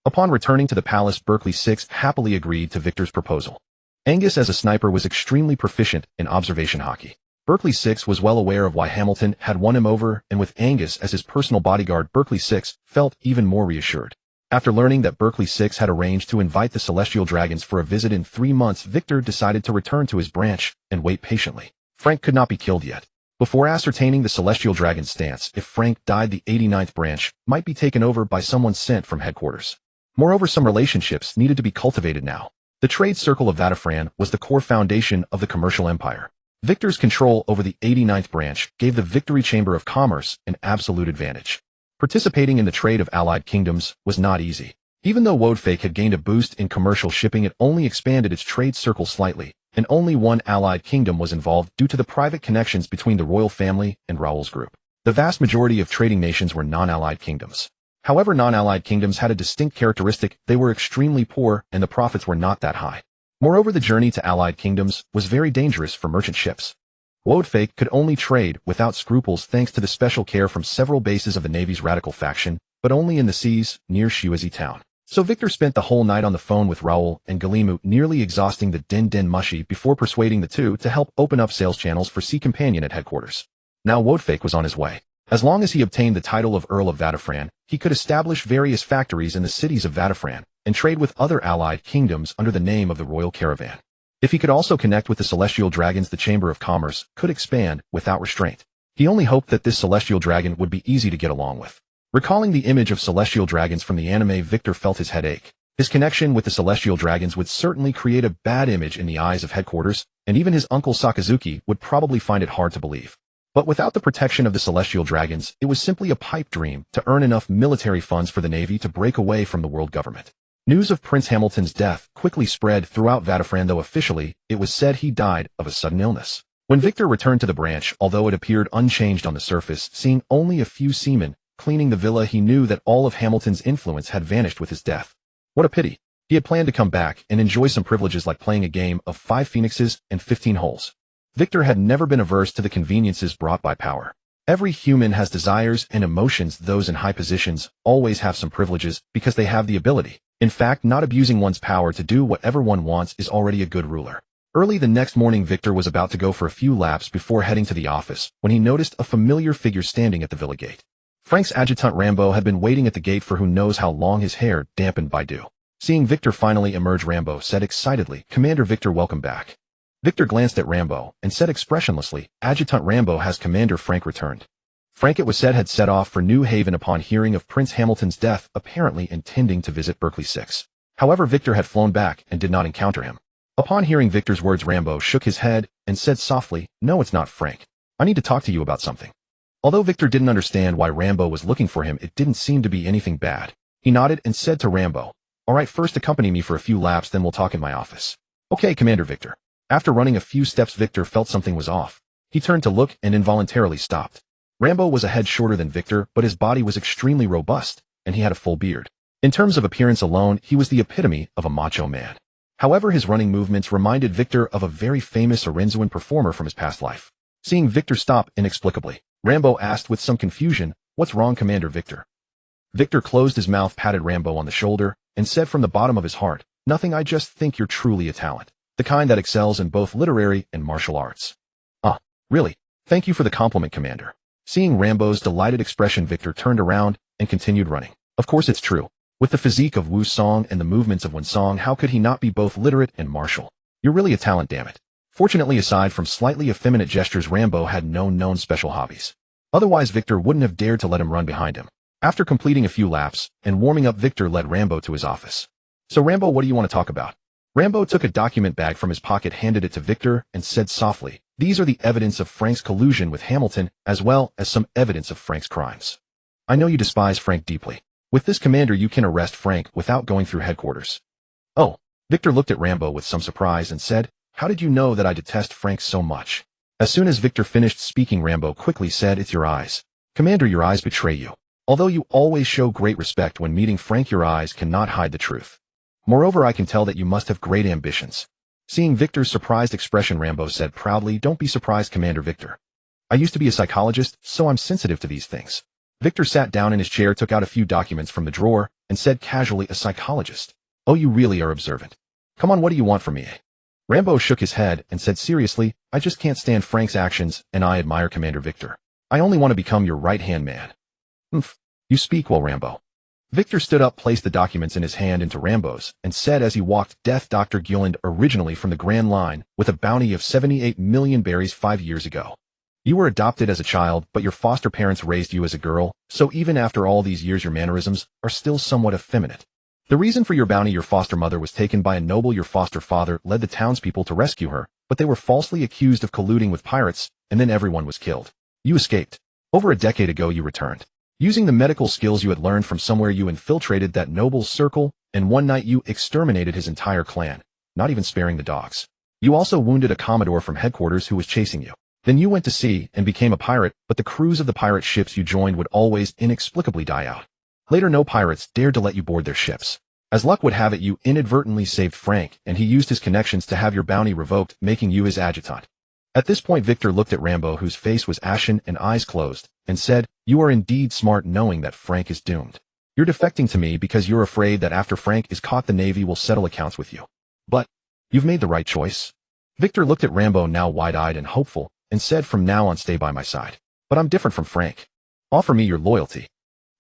Upon returning to the palace, Berkeley 6 happily agreed to Victor's proposal. Angus as a sniper was extremely proficient in observation Haki. Berkeley 6 was well aware of why Hamilton had won him over, and with Angus as his personal bodyguard, Berkeley 6 felt even more reassured. After learning that Berkeley 6 had arranged to invite the Celestial Dragons for a visit in 3 months, Victor decided to return to his branch and wait patiently. Frank could not be killed yet. Before ascertaining the Celestial Dragon's stance, if Frank died, the 89th branch might be taken over by someone sent from headquarters. Moreover, some relationships needed to be cultivated now. The trade circle of Vatafran was the core foundation of the commercial empire. Victor's control over the 89th branch gave the Victory Chamber of Commerce an absolute advantage. Participating in the trade of allied kingdoms was not easy. Even though Wodefake had gained a boost in commercial shipping, it only expanded its trade circle slightly, and only one allied kingdom was involved due to the private connections between the royal family and Raoul's group. The vast majority of trading nations were non-allied kingdoms. However, non-allied kingdoms had a distinct characteristic: they were extremely poor and the profits were not that high. Moreover, the journey to allied kingdoms was very dangerous for merchant ships. Wodefake could only trade without scruples thanks to the special care from several bases of the Navy's radical faction, but only in the seas near Shuizi town. So Victor spent the whole night on the phone with Raoul and Galimu, nearly exhausting the Din Din Mushi before persuading the two to help open up sales channels for Sea Companion at headquarters. Now Wodefake was on his way. As long as he obtained the title of Earl of Vatafran, he could establish various factories in the cities of Vatafran and trade with other allied kingdoms under the name of the Royal Caravan. If he could also connect with the Celestial Dragons, the Chamber of Commerce could expand without restraint. He only hoped that this Celestial Dragon would be easy to get along with. Recalling the image of Celestial Dragons from the anime, Victor felt his head ache. His connection with the Celestial Dragons would certainly create a bad image in the eyes of headquarters, and even his uncle Sakazuki would probably find it hard to believe. But without the protection of the Celestial Dragons, it was simply a pipe dream to earn enough military funds for the Navy to break away from the world government. News of Prince Hamilton's death quickly spread throughout Vatafran, though officially, it was said he died of a sudden illness. When Victor returned to the branch, although it appeared unchanged on the surface, seeing only a few seamen cleaning the villa, he knew that all of Hamilton's influence had vanished with his death. What a pity. He had planned to come back and enjoy some privileges like playing a game of 5 phoenixes and 15 holes. Victor had never been averse to the conveniences brought by power. Every human has desires and emotions. Those in high positions always have some privileges because they have the ability. In fact, not abusing one's power to do whatever one wants is already a good ruler. Early the next morning, Victor was about to go for a few laps before heading to the office when he noticed a familiar figure standing at the villa gate. Frank's adjutant Rambo had been waiting at the gate for who knows how long, his hair dampened by dew. Seeing Victor finally emerge, Rambo said excitedly, "Commander Victor, welcome back." Victor glanced at Rambo and said expressionlessly, "Adjutant Rambo, has Commander Frank returned?" Frank, it was said, had set off for New Haven upon hearing of Prince Hamilton's death, apparently intending to visit Berkeley 6. However, Victor had flown back and did not encounter him. Upon hearing Victor's words, Rambo shook his head and said softly, "No, it's not Frank. I need to talk to you about something." Although Victor didn't understand why Rambo was looking for him, it didn't seem to be anything bad. He nodded and said to Rambo, "All right, first accompany me for a few laps, then we'll talk in my office." "Okay, Commander Victor." After running a few steps, Victor felt something was off. He turned to look and involuntarily stopped. Rambo was a head shorter than Victor, but his body was extremely robust, and he had a full beard. In terms of appearance alone, he was the epitome of a macho man. However, his running movements reminded Victor of a very famous Arinzuan performer from his past life. Seeing Victor stop inexplicably, Rambo asked with some confusion, "What's wrong, Commander Victor?" Victor closed his mouth, patted Rambo on the shoulder, and said from the bottom of his heart, "Nothing, I just think you're truly a talent. The kind that excels in both literary and martial arts." "Ah, really? Thank you for the compliment, Commander." Seeing Rambo's delighted expression, Victor turned around and continued running. Of course it's true. With the physique of Wu Song and the movements of Wen Song, how could he not be both literate and martial? You're really a talent, damn it. Fortunately, aside from slightly effeminate gestures, Rambo had no known special hobbies. Otherwise, Victor wouldn't have dared to let him run behind him. After completing a few laps and warming up, Victor led Rambo to his office. "So Rambo, what do you want to talk about?" Rambo took a document bag from his pocket, handed it to Victor, and said softly, "These are the evidence of Frank's collusion with Hamilton, as well as some evidence of Frank's crimes. I know you despise Frank deeply. With this, Commander, you can arrest Frank without going through headquarters." "Oh." Victor looked at Rambo with some surprise and said, "How did you know that I detest Frank so much?" As soon as Victor finished speaking, Rambo quickly said, "It's your eyes. Commander, your eyes betray you. Although you always show great respect when meeting Frank, your eyes cannot hide the truth. Moreover, I can tell that you must have great ambitions." Seeing Victor's surprised expression, Rambo said proudly, "Don't be surprised, Commander Victor. I used to be a psychologist, so I'm sensitive to these things." Victor sat down in his chair, took out a few documents from the drawer, and said casually, "A psychologist? Oh, you really are observant. Come on, what do you want from me?" Rambo shook his head and said seriously, "I just can't stand Frank's actions, and I admire Commander Victor. I only want to become your right-hand man." "Humph. You speak well, Rambo." Victor stood up, placed the documents in his hand into Rambo's, and said as he walked, "Death Dr. Gilland, originally from the Grand Line, with a bounty of 78 million berries 5 years ago. You were adopted as a child, but your foster parents raised you as a girl, so even after all these years your mannerisms are still somewhat effeminate. The reason for your bounty: your foster mother was taken by a noble. Your foster father led the townspeople to rescue her, but they were falsely accused of colluding with pirates, and then everyone was killed. You escaped. Over a decade ago you returned. Using the medical skills you had learned from somewhere, you infiltrated that noble's circle and one night you exterminated his entire clan, not even sparing the dogs. You also wounded a commodore from headquarters who was chasing you. Then you went to sea and became a pirate, but the crews of the pirate ships you joined would always inexplicably die out. Later, no pirates dared to let you board their ships. As luck would have it, you inadvertently saved Frank, and he used his connections to have your bounty revoked, making you his adjutant. At this point, Victor looked at Rambo, whose face was ashen and eyes closed, and said, "You are indeed smart knowing that Frank is doomed. You're defecting to me because you're afraid that after Frank is caught the Navy will settle accounts with you. But you've made the right choice." Victor looked at Rambo, now wide-eyed and hopeful, and said, "From now on, stay by my side. But I'm different from Frank. Offer me your loyalty."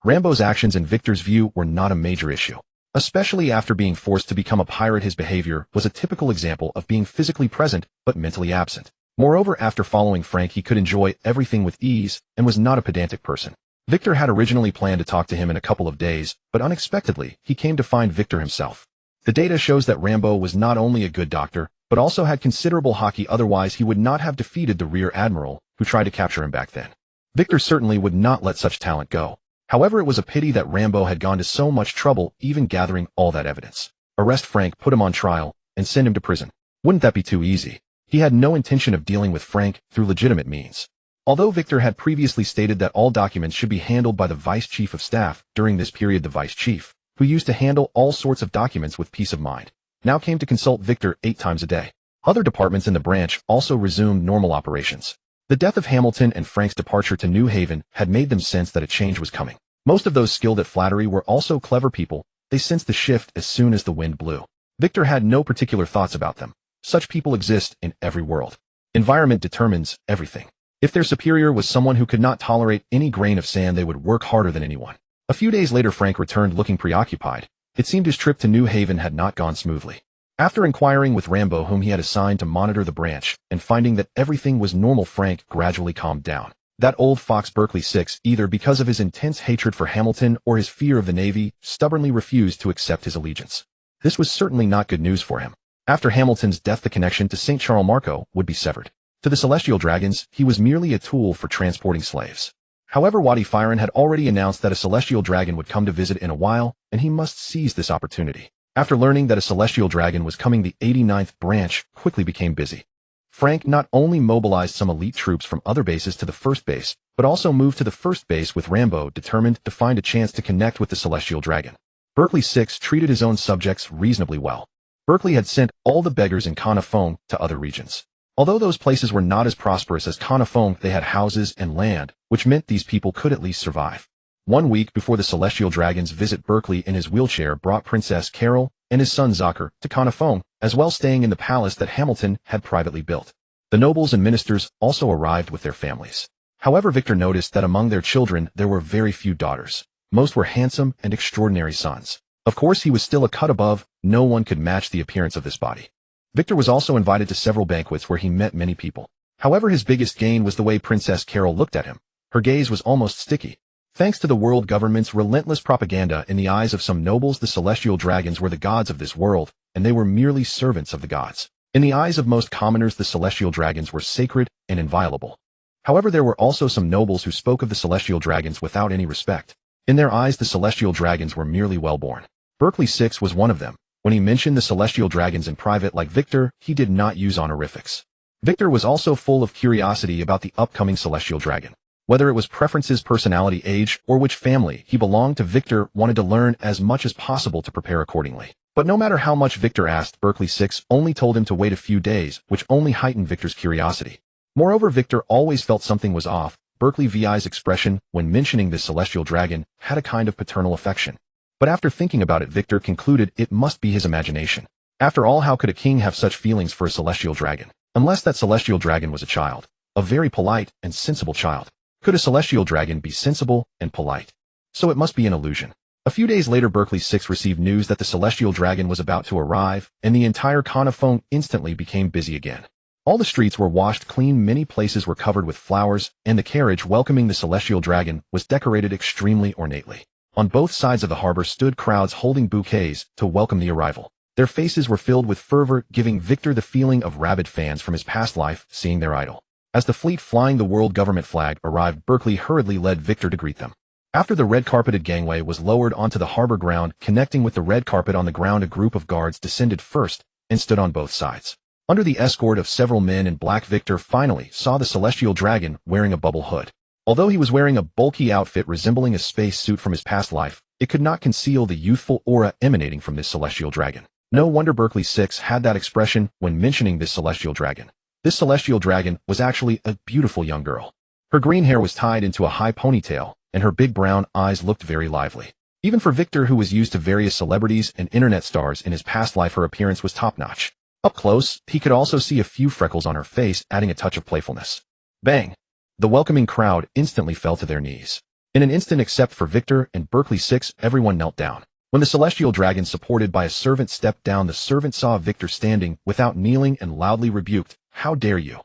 Rambo's actions in Victor's view were not a major issue. Especially after being forced to become a pirate, his behavior was a typical example of being physically present but mentally absent. Moreover, after following Frank, he could enjoy everything with ease and was not a pedantic person. Victor had originally planned to talk to him in a couple of days, but unexpectedly, he came to find Victor himself. The data shows that Rambo was not only a good doctor, but also had considerable Haki, otherwise he would not have defeated the rear admiral who tried to capture him back then. Victor certainly would not let such talent go. However, it was a pity that Rambo had gone to so much trouble even gathering all that evidence. Arrest Frank, put him on trial, and send him to prison. Wouldn't that be too easy? He had no intention of dealing with Frank through legitimate means. Although Victor had previously stated that all documents should be handled by the Vice Chief of Staff, during this period the Vice Chief, who used to handle all sorts of documents with peace of mind, now came to consult Victor 8 times a day. Other departments in the branch also resumed normal operations. The death of Hamilton and Frank's departure to New Haven had made them sense that a change was coming. Most of those skilled at flattery were also clever people. They sensed the shift as soon as the wind blew. Victor had no particular thoughts about them. Such people exist in every world. Environment determines everything. If their superior was someone who could not tolerate any grain of sand, they would work harder than anyone. A few days later, Frank returned looking preoccupied. It seemed his trip to New Haven had not gone smoothly. After inquiring with Rambo, whom he had assigned to monitor the branch, and finding that everything was normal, Frank gradually calmed down. That old fox Berkeley 6, either because of his intense hatred for Hamilton or his fear of the Navy, stubbornly refused to accept his allegiance. This was certainly not good news for him. After Hamilton's death, the connection to St. Charles Marco would be severed. To the Celestial Dragons, he was merely a tool for transporting slaves. However, Wadi Firen had already announced that a Celestial Dragon would come to visit in a while, and he must seize this opportunity. After learning that a Celestial Dragon was coming, the 89th branch quickly became busy. Frank not only mobilized some elite troops from other bases to the first base, but also moved to the first base with Rambo, determined to find a chance to connect with the Celestial Dragon. Berkeley 6 treated his own subjects reasonably well. Berkeley had sent all the beggars in Kanafong to other regions. Although those places were not as prosperous as Kanafong, they had houses and land, which meant these people could at least survive. 1 week before the Celestial Dragon's visit, Berkeley in his wheelchair brought Princess Carol and his son Zakir to Kanafong, as well staying in the palace that Hamilton had privately built. The nobles and ministers also arrived with their families. However, Victor noticed that among their children there were very few daughters. Most were handsome and extraordinary sons. Of course, he was still a cut above. No one could match the appearance of this body. Victor was also invited to several banquets where he met many people. However, his biggest gain was the way Princess Carol looked at him. Her gaze was almost sticky. Thanks to the world government's relentless propaganda, in the eyes of some nobles, the Celestial Dragons were the gods of this world, and they were merely servants of the gods. In the eyes of most commoners, the Celestial Dragons were sacred and inviolable. However, there were also some nobles who spoke of the Celestial Dragons without any respect. In their eyes, the Celestial Dragons were merely well-born. Berkeley 6 was one of them. When he mentioned the Celestial Dragons in private, like Victor, he did not use honorifics. Victor was also full of curiosity about the upcoming Celestial Dragon. Whether it was preferences, personality, age, or which family he belonged to, Victor wanted to learn as much as possible to prepare accordingly. But no matter how much Victor asked, Berkeley 6 only told him to wait a few days, which only heightened Victor's curiosity. Moreover, Victor always felt something was off. Berkeley VI's expression when mentioning the Celestial Dragon had a kind of paternal affection. But after thinking about it, Victor concluded it must be his imagination. After all, how could a king have such feelings for a Celestial Dragon? Unless that Celestial Dragon was a child. A very polite and sensible child. Could a Celestial Dragon be sensible and polite? So it must be an illusion. A few days later, Berkeley 6 received news that the Celestial Dragon was about to arrive, and the entire Kanafong instantly became busy again. All the streets were washed clean, many places were covered with flowers, and the carriage welcoming the Celestial Dragon was decorated extremely ornately. On both sides of the harbor stood crowds holding bouquets to welcome the arrival. Their faces were filled with fervor, giving Victor the feeling of rabid fans from his past life seeing their idol. As the fleet flying the world government flag arrived, Berkeley hurriedly led Victor to greet them. After the red-carpeted gangway was lowered onto the harbor ground, connecting with the red carpet on the ground, a group of guards descended first and stood on both sides. Under the escort of several men in black, Victor finally saw the celestial dragon wearing a bubble hood. Although he was wearing a bulky outfit resembling a space suit from his past life, it could not conceal the youthful aura emanating from this celestial dragon. No wonder Berkeley 6 had that expression when mentioning this celestial dragon. This celestial dragon was actually a beautiful young girl. Her green hair was tied into a high ponytail, and her big brown eyes looked very lively. Even for Victor, who was used to various celebrities and internet stars in his past life, her appearance was top-notch. Up close, he could also see a few freckles on her face, adding a touch of playfulness. Bang! The welcoming crowd instantly fell to their knees. In an instant, except for Victor and Berkeley 6, everyone knelt down. When the celestial dragon, supported by a servant, stepped down, the servant saw Victor standing without kneeling and loudly rebuked, "How dare you?"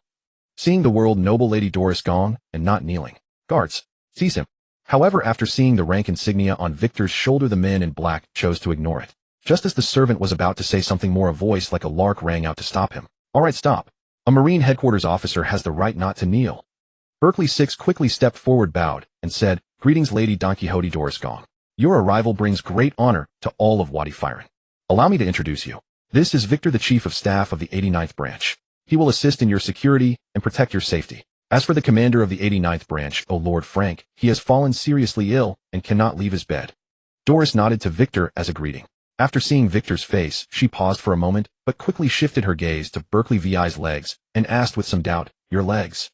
Seeing the world noble Lady Doris gone and not kneeling. Guards, seize him. However, after seeing the rank insignia on Victor's shoulder, the men in black chose to ignore it. Just as the servant was about to say something more, a voice like a lark rang out to stop him. "All right, stop. A Marine headquarters officer has the right not to kneel." Berkeley 6 quickly stepped forward, bowed, and said, "Greetings, Lady Don Quixote Doris Gong. Your arrival brings great honor to all of Wadi Firen. Allow me to introduce you. This is Victor, the Chief of Staff of the 89th Branch. He will assist in your security and protect your safety. As for the commander of the 89th Branch, O Lord Frank, he has fallen seriously ill and cannot leave his bed." Doris nodded to Victor as a greeting. After seeing Victor's face, she paused for a moment, but quickly shifted her gaze to Berkeley VI's legs and asked with some doubt, "Your legs?"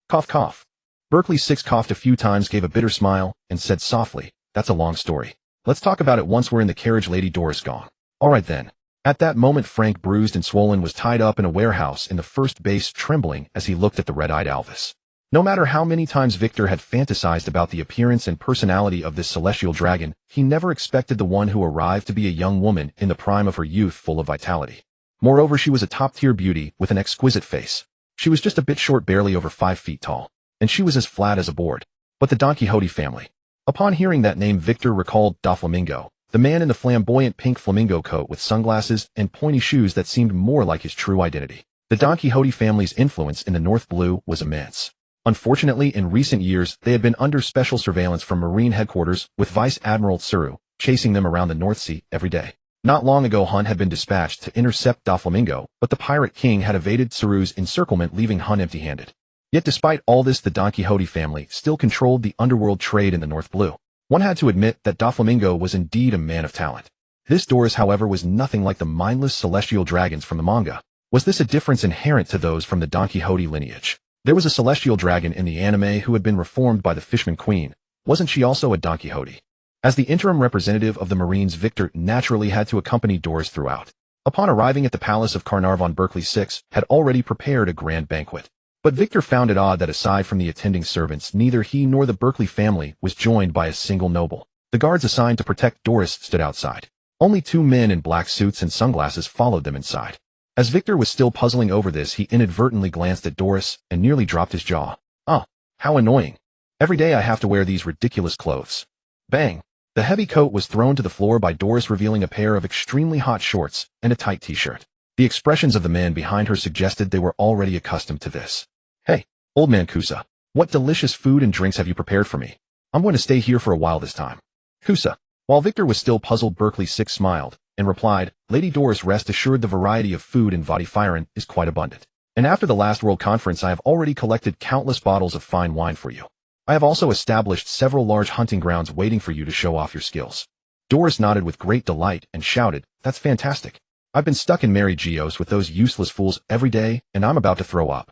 Cough, cough. Berkeley 6 coughed a few times, gave a bitter smile, and said softly, "That's a long story. Let's talk about it once we're in the carriage, Lady Doris Gong." "All right then." At that moment, Frank, bruised and swollen, was tied up in a warehouse in the first base, trembling as he looked at the red-eyed Alvis. No matter how many times Victor had fantasized about the appearance and personality of this celestial dragon, he never expected the one who arrived to be a young woman in the prime of her youth, full of vitality. Moreover, she was a top-tier beauty with an exquisite face. She was just a bit short, barely over 5 feet tall, and she was as flat as a board. But the Don Quixote family. Upon hearing that name, Victor recalled Doflamingo, the man in the flamboyant pink flamingo coat with sunglasses and pointy shoes that seemed more like his true identity. The Don Quixote family's influence in the North Blue was immense. Unfortunately, in recent years, they had been under special surveillance from Marine headquarters, with Vice Admiral Tsuru chasing them around the North Sea every day. Not long ago, Hun had been dispatched to intercept Doflamingo, but the Pirate King had evaded Tsuru's encirclement, leaving Hun empty-handed. Yet despite all this, the Don Quixote family still controlled the underworld trade in the North Blue. One had to admit that Doflamingo was indeed a man of talent. This Doris, however, was nothing like the mindless celestial dragons from the manga. Was this a difference inherent to those from the Don Quixote lineage? There was a celestial dragon in the anime who had been reformed by the Fishman Queen. Wasn't she also a Don Quixote? As the interim representative of the Marines, Victor naturally had to accompany Doris throughout. Upon arriving at the palace of Carnarvon, Berkeley 6 had already prepared a grand banquet. But Victor found it odd that aside from the attending servants, neither he nor the Berkeley family was joined by a single noble. The guards assigned to protect Doris stood outside. Only 2 men in black suits and sunglasses followed them inside. As Victor was still puzzling over this, he inadvertently glanced at Doris and nearly dropped his jaw. "Ah, how annoying. Every day I have to wear these ridiculous clothes." Bang! The heavy coat was thrown to the floor by Doris, revealing a pair of extremely hot shorts and a tight t-shirt. The expressions of the men behind her suggested they were already accustomed to this. "Hey, old man Kusa, what delicious food and drinks have you prepared for me? I'm going to stay here for a while this time." Kusa. While Victor was still puzzled, Berkeley 6 smiled and replied, "Lady Doris, rest assured the variety of food in Wadi Firen is quite abundant. And after the last World Conference, I have already collected countless bottles of fine wine for you. I have also established several large hunting grounds waiting for you to show off your skills." Doris nodded with great delight and shouted, "That's fantastic. I've been stuck in Mary Geos with those useless fools every day, and I'm about to throw up.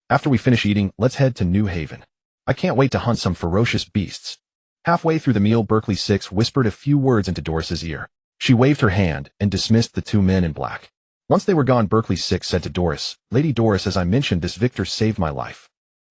After we finish eating, let's head to New Haven. I can't wait to hunt some ferocious beasts." Halfway through the meal, Berkeley 6 whispered a few words into Doris's ear. She waved her hand and dismissed the 2 men in black. Once they were gone, Berkeley 6 said to Doris, "Lady Doris, as I mentioned, this Victor saved my life.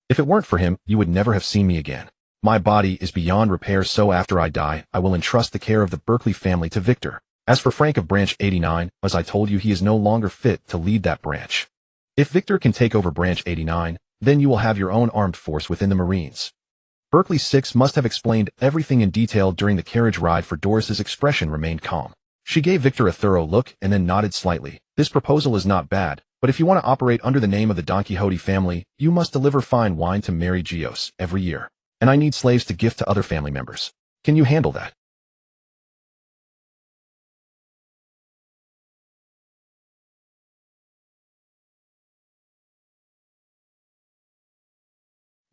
If it weren't for him, you would never have seen me again. My body is beyond repair, so after I die, I will entrust the care of the Berkeley family to Victor. As for Frank of Branch 89, as I told you, he is no longer fit to lead that branch. If Victor can take over Branch 89, then you will have your own armed force within the Marines." Berkeley 6 must have explained everything in detail during the carriage ride, for Doris's expression remained calm. She gave Victor a thorough look and then nodded slightly. "This proposal is not bad, but if you want to operate under the name of the Don Quixote family, you must deliver fine wine to Mary Geos every year. And I need slaves to gift to other family members. Can you handle that?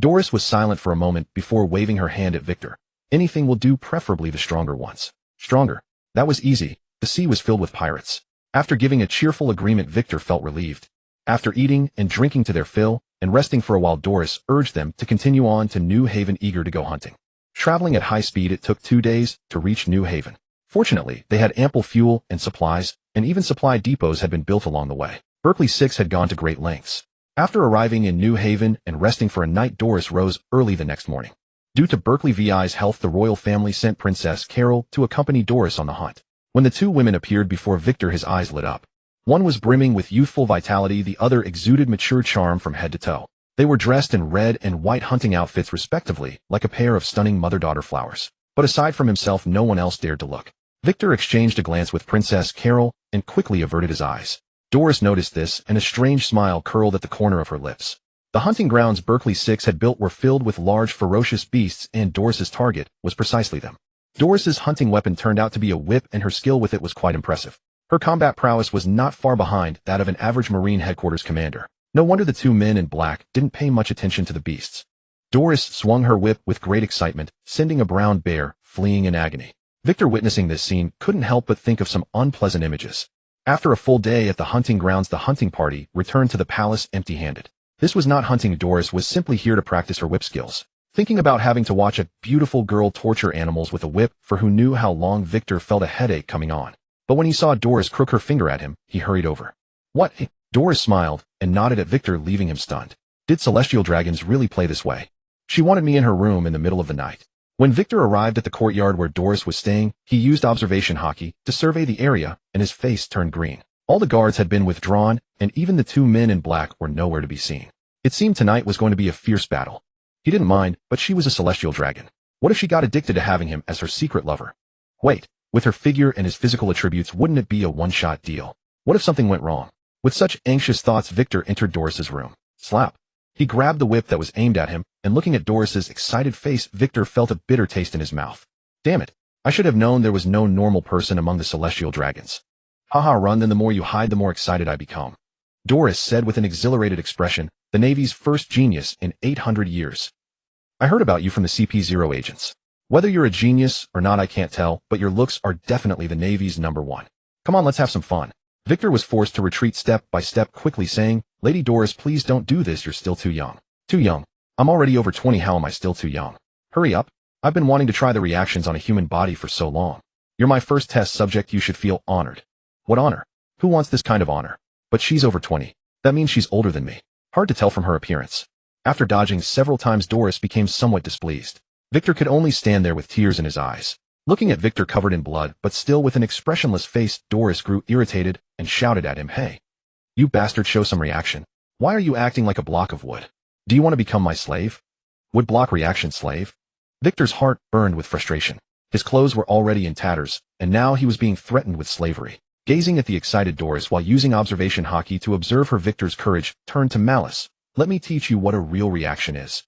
Doris was silent for a moment before waving her hand at Victor. Anything will do, preferably the stronger ones. Stronger. That was easy. The sea was filled with pirates. After giving a cheerful agreement, Victor felt relieved. After eating and drinking to their fill and resting for a while, Doris urged them to continue on to New Haven, eager to go hunting. Traveling at high speed, it took 2 days to reach New Haven. Fortunately, they had ample fuel and supplies, and even supply depots had been built along the way. Berkeley 6 had gone to great lengths. After arriving in New Haven and resting for a night, Doris rose early the next morning. Due to Berkeley VI's health, the royal family sent Princess Carol to accompany Doris on the hunt. When the two women appeared before Victor, his eyes lit up. One was brimming with youthful vitality, the other exuded mature charm from head to toe. They were dressed in red and white hunting outfits respectively, like a pair of stunning mother-daughter flowers. But aside from himself, no one else dared to look. Victor exchanged a glance with Princess Carol and quickly averted his eyes. Doris noticed this, and a strange smile curled at the corner of her lips. The hunting grounds Berkeley 6 had built were filled with large, ferocious beasts, and Doris's target was precisely them. Doris's hunting weapon turned out to be a whip, and her skill with it was quite impressive. Her combat prowess was not far behind that of an average Marine headquarters commander. No wonder the two men in black didn't pay much attention to the beasts. Doris swung her whip with great excitement, sending a brown bear fleeing in agony. Victor, witnessing this scene, couldn't help but think of some unpleasant images. After a full day at the hunting grounds, the hunting party returned to the palace empty-handed. This was not hunting. Doris was simply here to practice her whip skills. Thinking about having to watch a beautiful girl torture animals with a whip for who knew how long, Victor felt a headache coming on. But when he saw Doris crook her finger at him, he hurried over. What? Doris smiled and nodded at Victor, leaving him stunned. Did celestial dragons really play this way? She wanted me in her room in the middle of the night. When Victor arrived at the courtyard where Doris was staying, he used observation Haki to survey the area, and his face turned green. All the guards had been withdrawn, and even the two men in black were nowhere to be seen. It seemed tonight was going to be a fierce battle. He didn't mind, but she was a celestial dragon. What if she got addicted to having him as her secret lover? Wait, with her figure and his physical attributes, wouldn't it be a one-shot deal? What if something went wrong? With such anxious thoughts, Victor entered Doris's room. Slap. He grabbed the whip that was aimed at him, and looking at Doris's excited face, Victor felt a bitter taste in his mouth. Damn it. I should have known there was no normal person among the celestial dragons. Haha, run, then the more you hide, the more excited I become. Doris said with an exhilarated expression, the Navy's first genius in 800 years. I heard about you from the CP0 agents. Whether you're a genius or not, I can't tell, but your looks are definitely the Navy's #1. Come on, let's have some fun. Victor was forced to retreat step by step, quickly saying, Lady Doris, please don't do this, you're still too young. Too young? I'm already over 20, how am I still too young? Hurry up. I've been wanting to try the reactions on a human body for so long. You're my first test subject, you should feel honored. What honor? Who wants this kind of honor? But she's over 20. That means she's older than me. Hard to tell from her appearance. After dodging several times, Doris became somewhat displeased. Victor could only stand there with tears in his eyes. Looking at Victor covered in blood, but still with an expressionless face, Doris grew irritated and shouted at him, Hey, you bastard, show some reaction. Why are you acting like a block of wood? Do you want to become my slave? Wood block reaction slave? Victor's heart burned with frustration. His clothes were already in tatters, and now he was being threatened with slavery. Gazing at the excited Doris while using observation Haki to observe her, Victor's courage turned to malice. Let me teach you what a real reaction is.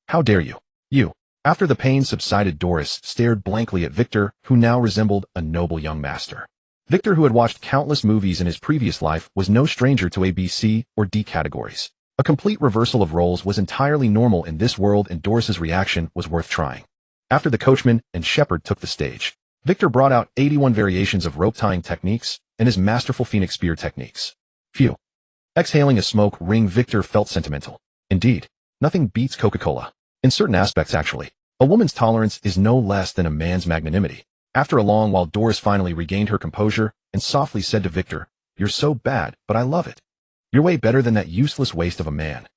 How dare you? You. After the pain subsided, Doris stared blankly at Victor, who now resembled a noble young master. Victor, who had watched countless movies in his previous life, was no stranger to A, B, C, or D categories. A complete reversal of roles was entirely normal in this world, and Doris's reaction was worth trying. After the coachman and shepherd took the stage, Victor brought out 81 variations of rope tying techniques and his masterful phoenix spear techniques. Phew. Exhaling a smoke ring, Victor felt sentimental. Indeed, nothing beats Coca-Cola. In certain aspects, actually. A woman's tolerance is no less than a man's magnanimity. After a long while, Doris finally regained her composure and softly said to Victor, You're so bad, but I love it. You're way better than that useless waste of a man.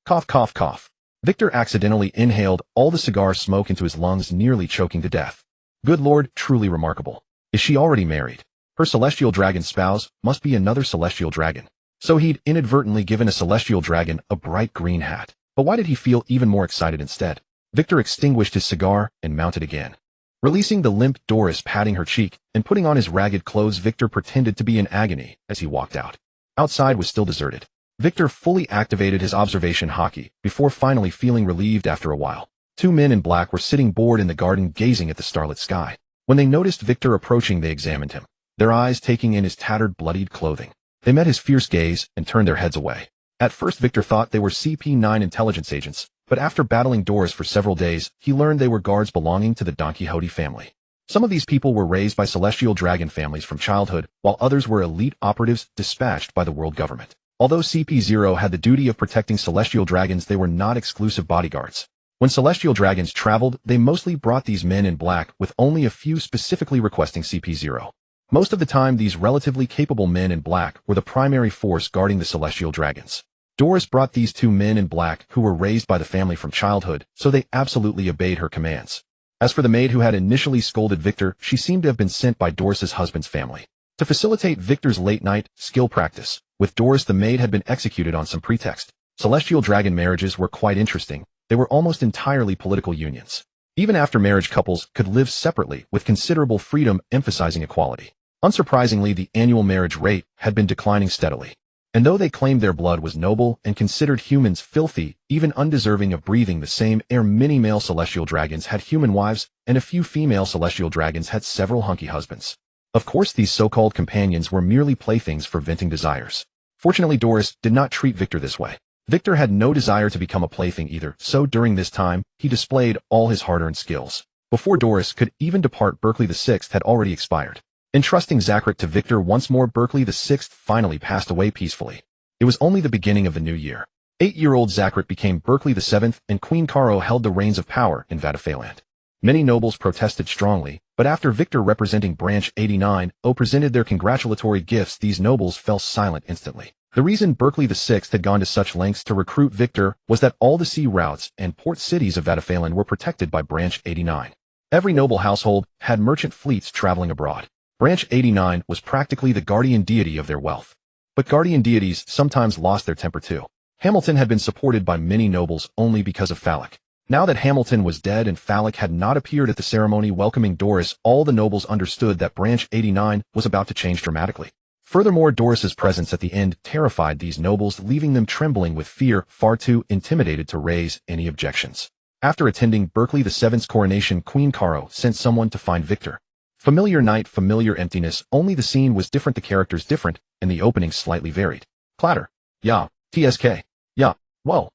Cough, cough, cough. Victor accidentally inhaled all the cigar smoke into his lungs, nearly choking to death. Good Lord, truly remarkable. Is she already married? Her celestial dragon spouse must be another celestial dragon. So he'd inadvertently given a celestial dragon a bright green hat. But why did he feel even more excited instead? Victor extinguished his cigar and mounted again. Releasing the limp Doris patting her cheek and putting on his ragged clothes, Victor pretended to be in agony as he walked out. Outside was still deserted. Victor fully activated his observation Haki before finally feeling relieved after a while. Two men in black were sitting bored in the garden gazing at the starlit sky. When they noticed Victor approaching, they examined him, their eyes taking in his tattered, bloodied clothing. They met his fierce gaze and turned their heads away. At first Victor thought they were CP9 intelligence agents, but after battling Doris for several days, he learned they were guards belonging to the Don Quixote family. Some of these people were raised by celestial dragon families from childhood, while others were elite operatives dispatched by the world government. Although CP0 had the duty of protecting celestial dragons, they were not exclusive bodyguards. When celestial dragons traveled, they mostly brought these men in black, with only a few specifically requesting CP0. Most of the time, these relatively capable men in black were the primary force guarding the celestial dragons. Doris brought these two men in black who were raised by the family from childhood, so they absolutely obeyed her commands. As for the maid who had initially scolded Victor, she seemed to have been sent by Doris's husband's family to facilitate Victor's late-night skill practice. With Doris, the maid had been executed on some pretext. Celestial dragon marriages were quite interesting. They were almost entirely political unions. Even after marriage, couples could live separately with considerable freedom, emphasizing equality. Unsurprisingly, the annual marriage rate had been declining steadily. And though they claimed their blood was noble and considered humans filthy, even undeserving of breathing the same air, many male celestial dragons had human wives, and a few female celestial dragons had several hunky husbands. Of course, these so-called companions were merely playthings for venting desires. Fortunately, Doris did not treat Victor this way. Victor had no desire to become a plaything either, so during this time, he displayed all his hard-earned skills. Before Doris could even depart, Berkeley VI had already expired. Entrusting Zakrit to Victor once more, Berkeley VI finally passed away peacefully. It was only the beginning of the new year. 8-year-old Zakrit became Berkeley VII, and Queen Caro held the reins of power in Vataphaland. Many nobles protested strongly, but after Victor, representing Branch 89, presented their congratulatory gifts, these nobles fell silent instantly. The reason Berkeley VI had gone to such lengths to recruit Victor was that all the sea routes and port cities of Vataphaland were protected by Branch 89. Every noble household had merchant fleets traveling abroad. Branch 89 was practically the guardian deity of their wealth. But guardian deities sometimes lost their temper too. Hamilton had been supported by many nobles only because of Phallic. Now that Hamilton was dead and Phallic had not appeared at the ceremony welcoming Doris, all the nobles understood that Branch 89 was about to change dramatically. Furthermore, Doris's presence at the end terrified these nobles, leaving them trembling with fear, far too intimidated to raise any objections. After attending Berkeley VII's coronation, Queen Caro sent someone to find Victor. Familiar night, familiar emptiness, only the scene was different, the characters different, and the opening slightly varied. Clatter. Yeah. TSK. Yeah. Whoa.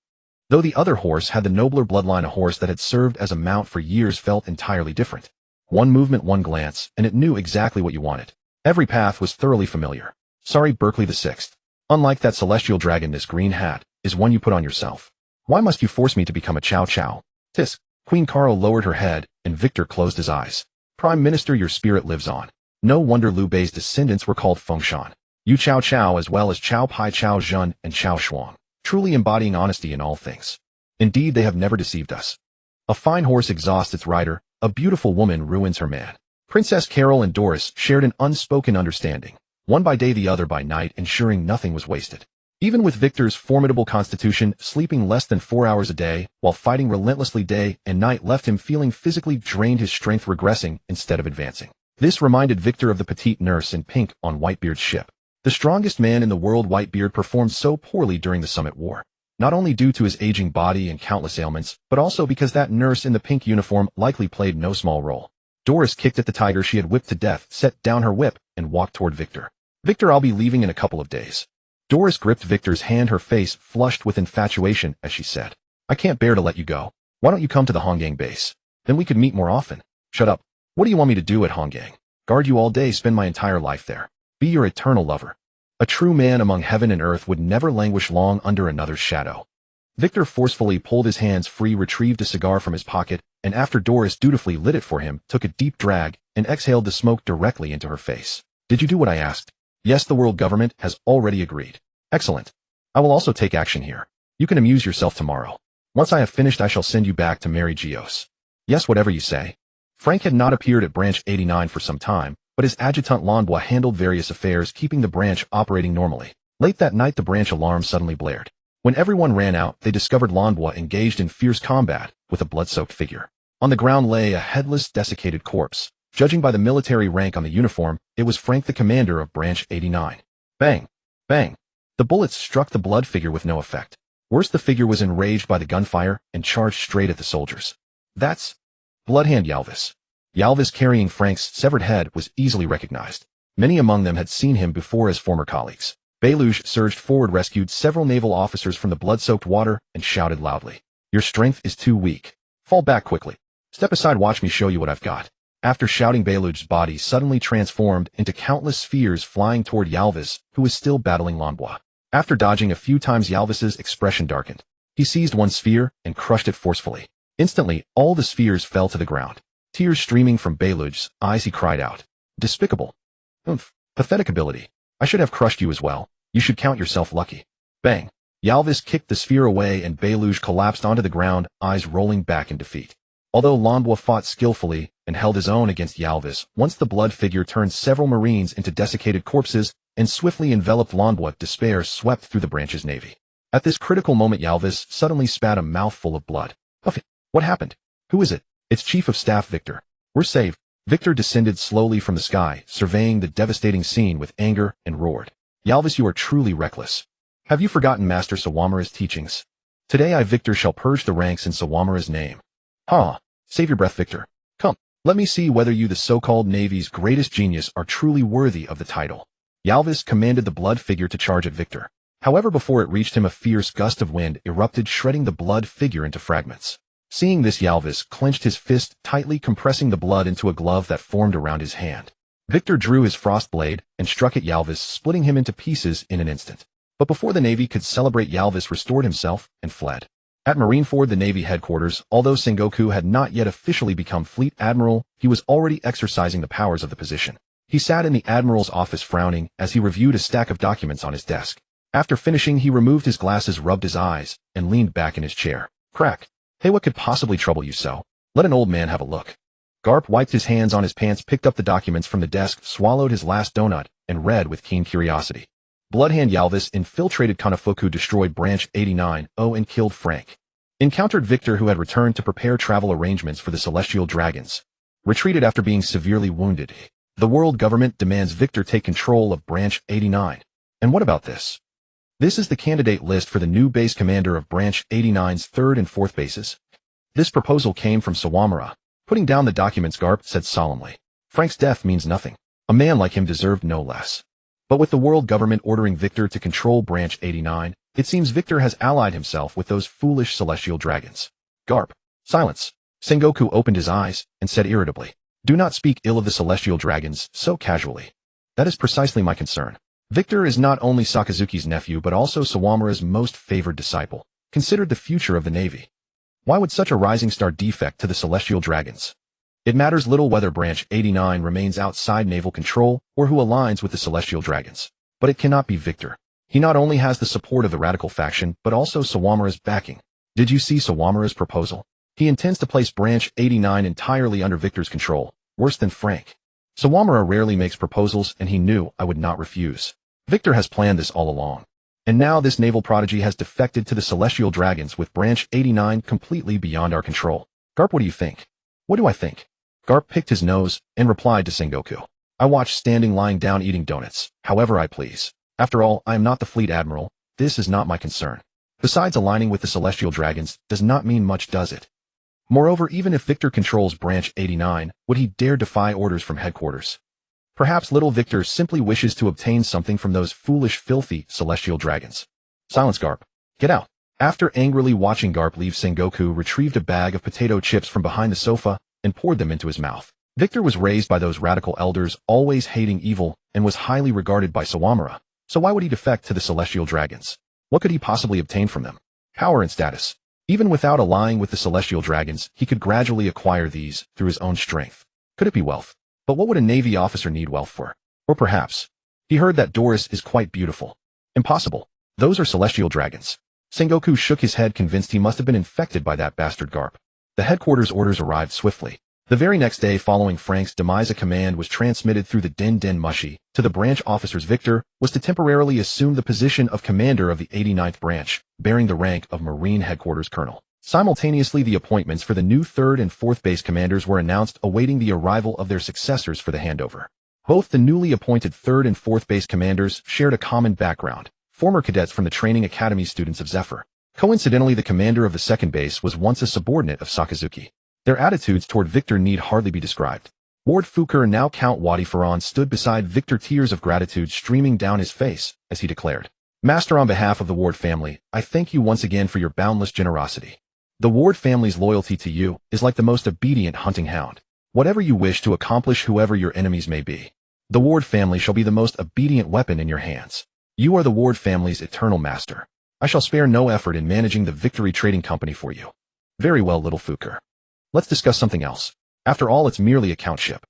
Though the other horse had the nobler bloodline, a horse that had served as a mount for years felt entirely different. One movement, one glance, and it knew exactly what you wanted. Every path was thoroughly familiar. Sorry, Berkeley VI. Unlike that celestial dragon, this green hat is one you put on yourself. Why must you force me to become a chow chow? Tisk. Queen Caro lowered her head, and Victor closed his eyes. Prime Minister, your spirit lives on. No wonder Liu Bei's descendants were called Fengshan. You Chow Chow, as well as Chow Pai, Chow Zhun, and Chow Shuang, truly embodying honesty in all things. Indeed, they have never deceived us. A fine horse exhausts its rider, a beautiful woman ruins her man. Princess Carol and Doris shared an unspoken understanding, one by day, the other by night, ensuring nothing was wasted. Even with Victor's formidable constitution, sleeping less than 4 hours a day, while fighting relentlessly day and night, left him feeling physically drained, his strength regressing instead of advancing. This reminded Victor of the petite nurse in pink on Whitebeard's ship. The strongest man in the world, Whitebeard, performed so poorly during the Summit War, not only due to his aging body and countless ailments, but also because that nurse in the pink uniform likely played no small role. Doris kicked at the tiger she had whipped to death, set down her whip, and walked toward Victor. Victor, I'll be leaving in a couple of days. Doris gripped Victor's hand, her face flushed with infatuation as she said, I can't bear to let you go. Why don't you come to the Hongang base? Then we could meet more often. Shut up. What do you want me to do at Hongang? Guard you all day, spend my entire life there. Be your eternal lover. A true man among heaven and earth would never languish long under another's shadow. Victor forcefully pulled his hands free, retrieved a cigar from his pocket, and after Doris dutifully lit it for him, took a deep drag and exhaled the smoke directly into her face. Did you do what I asked? Yes, the world government has already agreed. Excellent. I will also take action here. You can amuse yourself tomorrow. Once I have finished, I shall send you back to Mary Geos. Yes, whatever you say. Frank had not appeared at Branch 89 for some time, but his adjutant Lanbois handled various affairs, keeping the branch operating normally. Late that night, the branch alarm suddenly blared. When everyone ran out, they discovered Lanbois engaged in fierce combat with a blood-soaked figure. On the ground lay a headless, desiccated corpse. Judging by the military rank on the uniform, it was Frank, the commander of Branch 89. Bang! Bang! The bullets struck the blood figure with no effect. Worse, the figure was enraged by the gunfire and charged straight at the soldiers. That's Bloodhand Yalvis. Yalvis carrying Frank's severed head was easily recognized. Many among them had seen him before as former colleagues. Beluge surged forward, rescued several naval officers from the blood-soaked water, and shouted loudly, "Your strength is too weak. Fall back quickly. Step aside, watch me show you what I've got." After shouting, Beluge's body suddenly transformed into countless spheres flying toward Yalvis, who was still battling Lanbois. After dodging a few times, Yalvis's expression darkened. He seized one sphere and crushed it forcefully. Instantly, all the spheres fell to the ground. Tears streaming from Beluge's eyes, he cried out, "Despicable. Pathetic ability. I should have crushed you as well. You should count yourself lucky." Bang! Yalvis kicked the sphere away and Beluge collapsed onto the ground, eyes rolling back in defeat. Although Lanbois fought skillfully and held his own against Yalvis, once the blood figure turned several Marines into desiccated corpses and swiftly enveloped Lanbois, despair swept through the branch's navy. At this critical moment, Yalvis suddenly spat a mouthful of blood. "Huff! What happened? Who is it?" "It's Chief of Staff Victor. We're saved." Victor descended slowly from the sky, surveying the devastating scene with anger, and roared, "Yalvis, you are truly reckless. Have you forgotten Master Sawamura's teachings? Today I, Victor, shall purge the ranks in Sawamura's name." "Ha! Save your breath, Victor. Come, let me see whether you, the so-called Navy's greatest genius, are truly worthy of the title." Yalvis commanded the blood figure to charge at Victor. However, before it reached him, a fierce gust of wind erupted, shredding the blood figure into fragments. Seeing this, Yalvis clenched his fist, tightly compressing the blood into a glove that formed around his hand. Victor drew his frost blade and struck at Yalvis, splitting him into pieces in an instant. But before the Navy could celebrate, Yalvis restored himself and fled. At Marineford, the Navy headquarters, although Sengoku had not yet officially become Fleet Admiral, he was already exercising the powers of the position. He sat in the Admiral's office frowning as he reviewed a stack of documents on his desk. After finishing, he removed his glasses, rubbed his eyes, and leaned back in his chair. "Crack. Hey, what could possibly trouble you so? Let an old man have a look." Garp wiped his hands on his pants, picked up the documents from the desk, swallowed his last donut, and read with keen curiosity. Bloodhand Yalvis infiltrated Kanafuku, destroyed Branch 89-0 and killed Frank. Encountered Victor, who had returned to prepare travel arrangements for the Celestial Dragons. Retreated after being severely wounded. The world government demands Victor take control of Branch 89. And what about this? This is the candidate list for the new base commander of Branch 89's 3rd and 4th bases. This proposal came from Sawamura. Putting down the documents, Garp said solemnly, "Frank's death means nothing. A man like him deserved no less. But with the world government ordering Victor to control Branch 89, it seems Victor has allied himself with those foolish celestial dragons." Garp. Silence. Sengoku opened his eyes and said irritably, "Do not speak ill of the celestial dragons so casually. That is precisely my concern. Victor is not only Sakazuki's nephew but also Sawamura's most favored disciple, considered the future of the Navy. Why would such a rising star defect to the celestial dragons? It matters little whether Branch 89 remains outside naval control or who aligns with the celestial dragons. But it cannot be Victor. He not only has the support of the radical faction but also Sawamura's backing. Did you see Sawamura's proposal? He intends to place Branch 89 entirely under Victor's control, worse than Frank. Sawamura rarely makes proposals, and he knew I would not refuse. Victor has planned this all along. And now this naval prodigy has defected to the celestial dragons with Branch 89 completely beyond our control. Garp, what do you think?" "What do I think?" Garp picked his nose and replied to Sengoku, "I watch standing, lying down, eating donuts, however I please. After all, I am not the Fleet Admiral. This is not my concern. Besides, aligning with the celestial dragons does not mean much, does it? Moreover, even if Victor controls Branch 89, would he dare defy orders from headquarters? Perhaps little Victor simply wishes to obtain something from those foolish, filthy celestial dragons." "Silence, Garp. Get out." After angrily watching Garp leave, Sengoku retrieved a bag of potato chips from behind the sofa and poured them into his mouth. Victor was raised by those radical elders, always hating evil, and was highly regarded by Sawamura. So why would he defect to the celestial dragons? What could he possibly obtain from them? Power and status. Even without allying with the celestial dragons, he could gradually acquire these through his own strength. Could it be wealth? But what would a Navy officer need wealth for? Or perhaps, he heard that Doris is quite beautiful. Impossible. Those are celestial dragons. Sengoku shook his head, convinced he must have been infected by that bastard Garp. The headquarters orders arrived swiftly. The very next day following Frank's demise, a command was transmitted through the Den Den Mushi to the branch officers. Victor was to temporarily assume the position of commander of the 89th branch, bearing the rank of Marine Headquarters Colonel. Simultaneously, the appointments for the new 3rd and 4th base commanders were announced, awaiting the arrival of their successors for the handover. Both the newly appointed 3rd and 4th base commanders shared a common background, former cadets from the training academy students of Zephyr. Coincidentally, the commander of the 2nd base was once a subordinate of Sakazuki. Their attitudes toward Victor need hardly be described. Lord Fuker, now Count Wadi Farhan, stood beside Victor, tears of gratitude streaming down his face, as he declared, "Master, on behalf of the Ward family, I thank you once again for your boundless generosity. The Ward family's loyalty to you is like the most obedient hunting hound. Whatever you wish to accomplish, whoever your enemies may be, the Ward family shall be the most obedient weapon in your hands. You are the Ward family's eternal master. I shall spare no effort in managing the Victory Trading Company for you." Very well, little Fuker. Let's discuss something else. After all, it's merely a countship.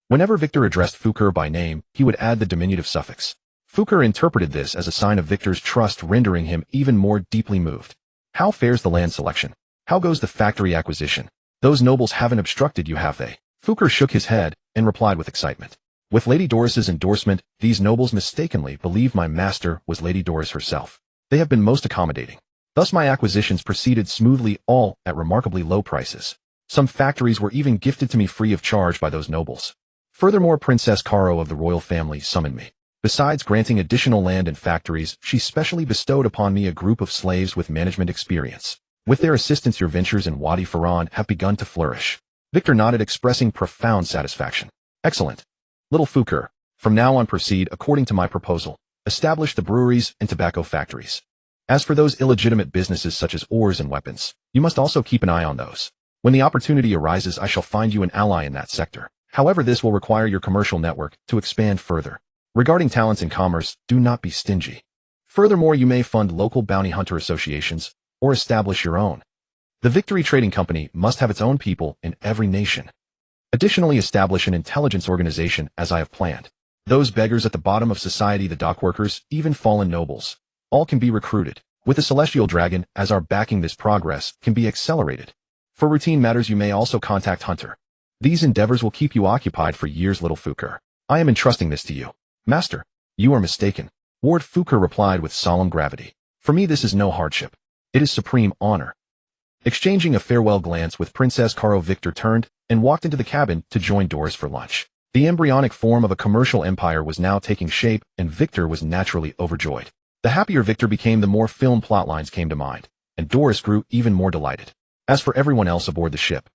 Whenever Victor addressed Fuker by name, he would add the diminutive suffix. Fuker interpreted this as a sign of Victor's trust, rendering him even more deeply moved. "How fares the land selection? How goes the factory acquisition? Those nobles haven't obstructed you, have they?" Fuker shook his head and replied with excitement. "With Lady Doris's endorsement, these nobles mistakenly believed my master was Lady Doris herself. They have been most accommodating. Thus my acquisitions proceeded smoothly, all at remarkably low prices. Some factories were even gifted to me free of charge by those nobles. Furthermore, Princess Karo of the royal family summoned me. Besides granting additional land and factories, she specially bestowed upon me a group of slaves with management experience. With their assistance, your ventures in Wadi Farhan have begun to flourish." Victor nodded, expressing profound satisfaction. "Excellent. Little Fuker, from now on proceed according to my proposal. Establish the breweries and tobacco factories. As for those illegitimate businesses such as ores and weapons, you must also keep an eye on those. When the opportunity arises, I shall find you an ally in that sector. However, this will require your commercial network to expand further. Regarding talents in commerce, do not be stingy. Furthermore, you may fund local bounty hunter associations or establish your own. The Victory Trading Company must have its own people in every nation. Additionally, establish an intelligence organization as I have planned. Those beggars at the bottom of society, the dockworkers, even fallen nobles, all can be recruited. With the Celestial Dragon as our backing, this progress can be accelerated. For routine matters, you may also contact Hunter. These endeavors will keep you occupied for years, little Fuker. I am entrusting this to you." "Master, you are mistaken," Lord Fuker replied with solemn gravity. "For me, this is no hardship. It is supreme honor." Exchanging a farewell glance with Princess Karo, Victor turned and walked into the cabin to join Doris for lunch. The embryonic form of a commercial empire was now taking shape, and Victor was naturally overjoyed. The happier Victor became, the more film plotlines came to mind, and Doris grew even more delighted. As for everyone else aboard the ship,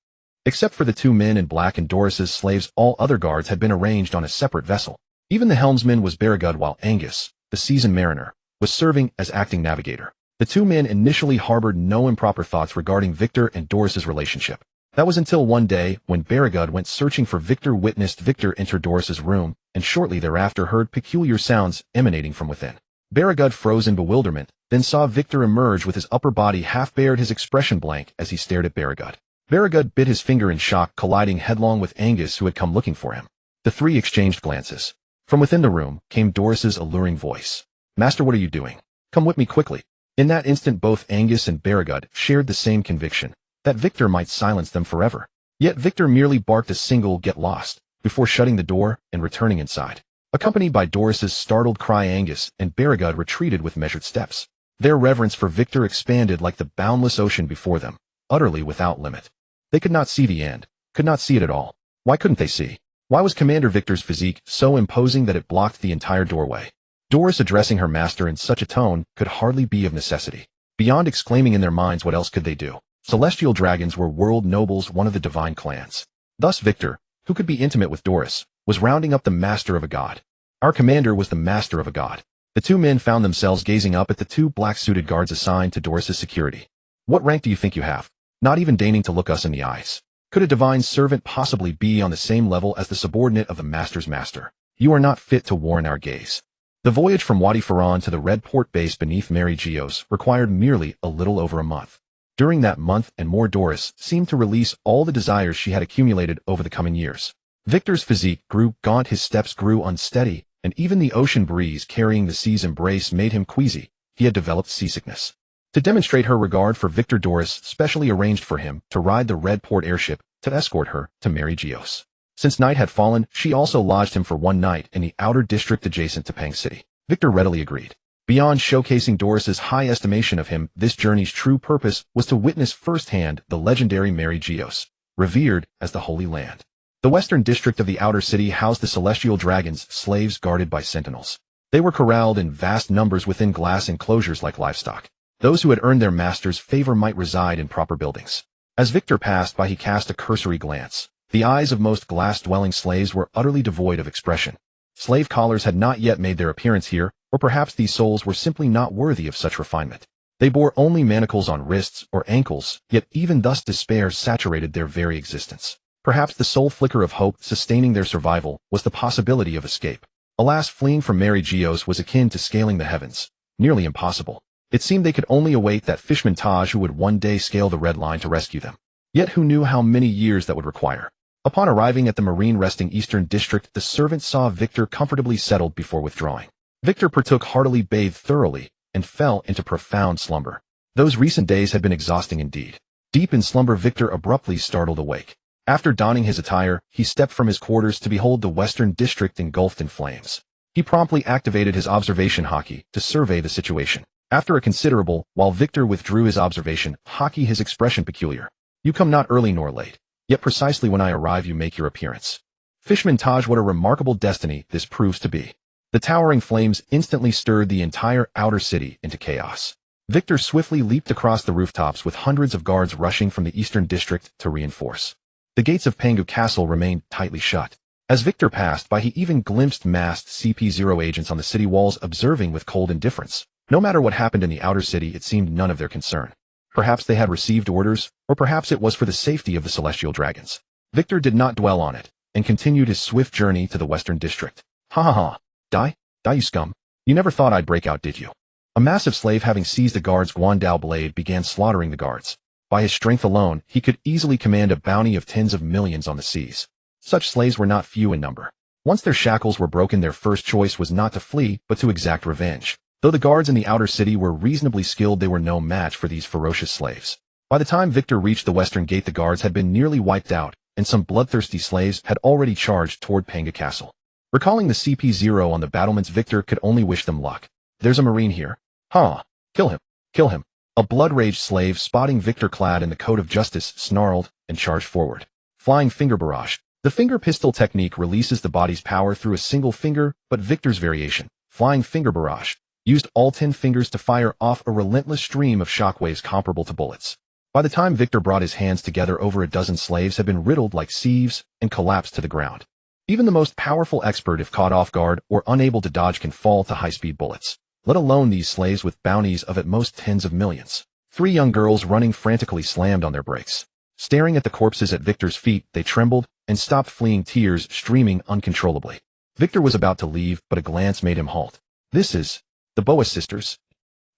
except for the two men in black and Doris's slaves, all other guards had been arranged on a separate vessel. Even the helmsman was Baragud, while Angus, the seasoned mariner, was serving as acting navigator. The two men initially harbored no improper thoughts regarding Victor and Doris's relationship. That was until one day, when Baragud went searching for Victor, witnessed Victor enter Doris's room, and shortly thereafter heard peculiar sounds emanating from within. Baragud froze in bewilderment, then saw Victor emerge with his upper body half bared, his expression blank as he stared at Baragud. Baragud bit his finger in shock, colliding headlong with Angus, who had come looking for him. The three exchanged glances. From within the room came Doris's alluring voice. "Master, what are you doing? Come with me quickly." In that instant, both Angus and Baragud shared the same conviction, that Victor might silence them forever. Yet Victor merely barked a single "get lost" before shutting the door and returning inside. Accompanied by Doris's startled cry, Angus and Baragud retreated with measured steps. Their reverence for Victor expanded like the boundless ocean before them, utterly without limit. They could not see the end, could not see it at all. Why couldn't they see? Why was Commander Victor's physique so imposing that it blocked the entire doorway? Doris addressing her master in such a tone could hardly be of necessity. Beyond exclaiming in their minds, what else could they do? Celestial dragons were world nobles, one of the divine clans. Thus Victor, who could be intimate with Doris, was rounding up the master of a god. Our commander was the master of a god. The two men found themselves gazing up at the two black-suited guards assigned to Doris's security. "What rank do you think you have? Not even deigning to look us in the eyes. Could a divine servant possibly be on the same level as the subordinate of the master's master? You are not fit to warrant our gaze." The voyage from Wadi Farhan to the Red Port base beneath Mary Geos required merely a little over a month. During that month and more, Doris seemed to release all the desires she had accumulated over the coming years. Victor's physique grew gaunt, his steps grew unsteady, and even the ocean breeze carrying the sea's embrace made him queasy. He had developed seasickness. To demonstrate her regard for Victor, Doris specially arranged for him to ride the Red Port airship to escort her to Mary Geos. Since night had fallen, she also lodged him for one night in the outer district adjacent to Pang City. Victor readily agreed. Beyond showcasing Doris's high estimation of him, this journey's true purpose was to witness firsthand the legendary Mary Geos, revered as the Holy Land. The western district of the outer city housed the celestial dragons, slaves guarded by sentinels. They were corralled in vast numbers within glass enclosures like livestock. Those who had earned their master's favor might reside in proper buildings. As Victor passed by, he cast a cursory glance. The eyes of most glass-dwelling slaves were utterly devoid of expression. Slave collars had not yet made their appearance here, or perhaps these souls were simply not worthy of such refinement. They bore only manacles on wrists or ankles, yet even thus despair saturated their very existence. Perhaps the sole flicker of hope sustaining their survival was the possibility of escape. Alas, fleeing from Mary Geos was akin to scaling the heavens. Nearly impossible. It seemed they could only await that fishman Taj who would one day scale the red line to rescue them. Yet who knew how many years that would require? Upon arriving at the Marine Resting Eastern District, the servant saw Victor comfortably settled before withdrawing. Victor partook heartily, bathed thoroughly, and fell into profound slumber. Those recent days had been exhausting indeed. Deep in slumber, Victor abruptly startled awake. After donning his attire, he stepped from his quarters to behold the Western District engulfed in flames. He promptly activated his observation Haki to survey the situation. After a considerable, while Victor withdrew his observation Haki, his expression peculiar. You come not early nor late, yet precisely when I arrive you make your appearance. Fishman Taj, what a remarkable destiny this proves to be. The towering flames instantly stirred the entire outer city into chaos. Victor swiftly leaped across the rooftops with hundreds of guards rushing from the Eastern District to reinforce. The gates of Pangu Castle remained tightly shut. As Victor passed by, he even glimpsed masked CP0 agents on the city walls observing with cold indifference. No matter what happened in the outer city, it seemed none of their concern. Perhaps they had received orders, or perhaps it was for the safety of the celestial dragons. Victor did not dwell on it, and continued his swift journey to the Western District. Ha ha ha. Die, you scum. You never thought I'd break out, did you? A massive slave, having seized the guard's Guandao blade, began slaughtering the guards. By his strength alone, he could easily command a bounty of tens of millions on the seas. Such slaves were not few in number. Once their shackles were broken, their first choice was not to flee, but to exact revenge. Though the guards in the outer city were reasonably skilled, they were no match for these ferocious slaves. By the time Victor reached the western gate, the guards had been nearly wiped out, and some bloodthirsty slaves had already charged toward Panga Castle. Recalling the CP0 on the battlements, Victor could only wish them luck. There's a Marine here. Ha! Kill him! Kill him! A blood-raged slave, spotting Victor clad in the coat of justice, snarled and charged forward. Flying finger barrage. The finger pistol technique releases the body's power through a single finger, but Victor's variation, flying finger barrage, used all 10 fingers to fire off a relentless stream of shockwaves comparable to bullets. By the time Victor brought his hands together, over a dozen slaves had been riddled like sieves and collapsed to the ground. Even the most powerful expert, if caught off guard or unable to dodge, can fall to high-speed bullets, let alone these slaves with bounties of at most tens of millions. 3 young girls running frantically slammed on their brakes. Staring at the corpses at Victor's feet, they trembled and stopped fleeing, tears streaming uncontrollably. Victor was about to leave, but a glance made him halt. This is the Boas sisters.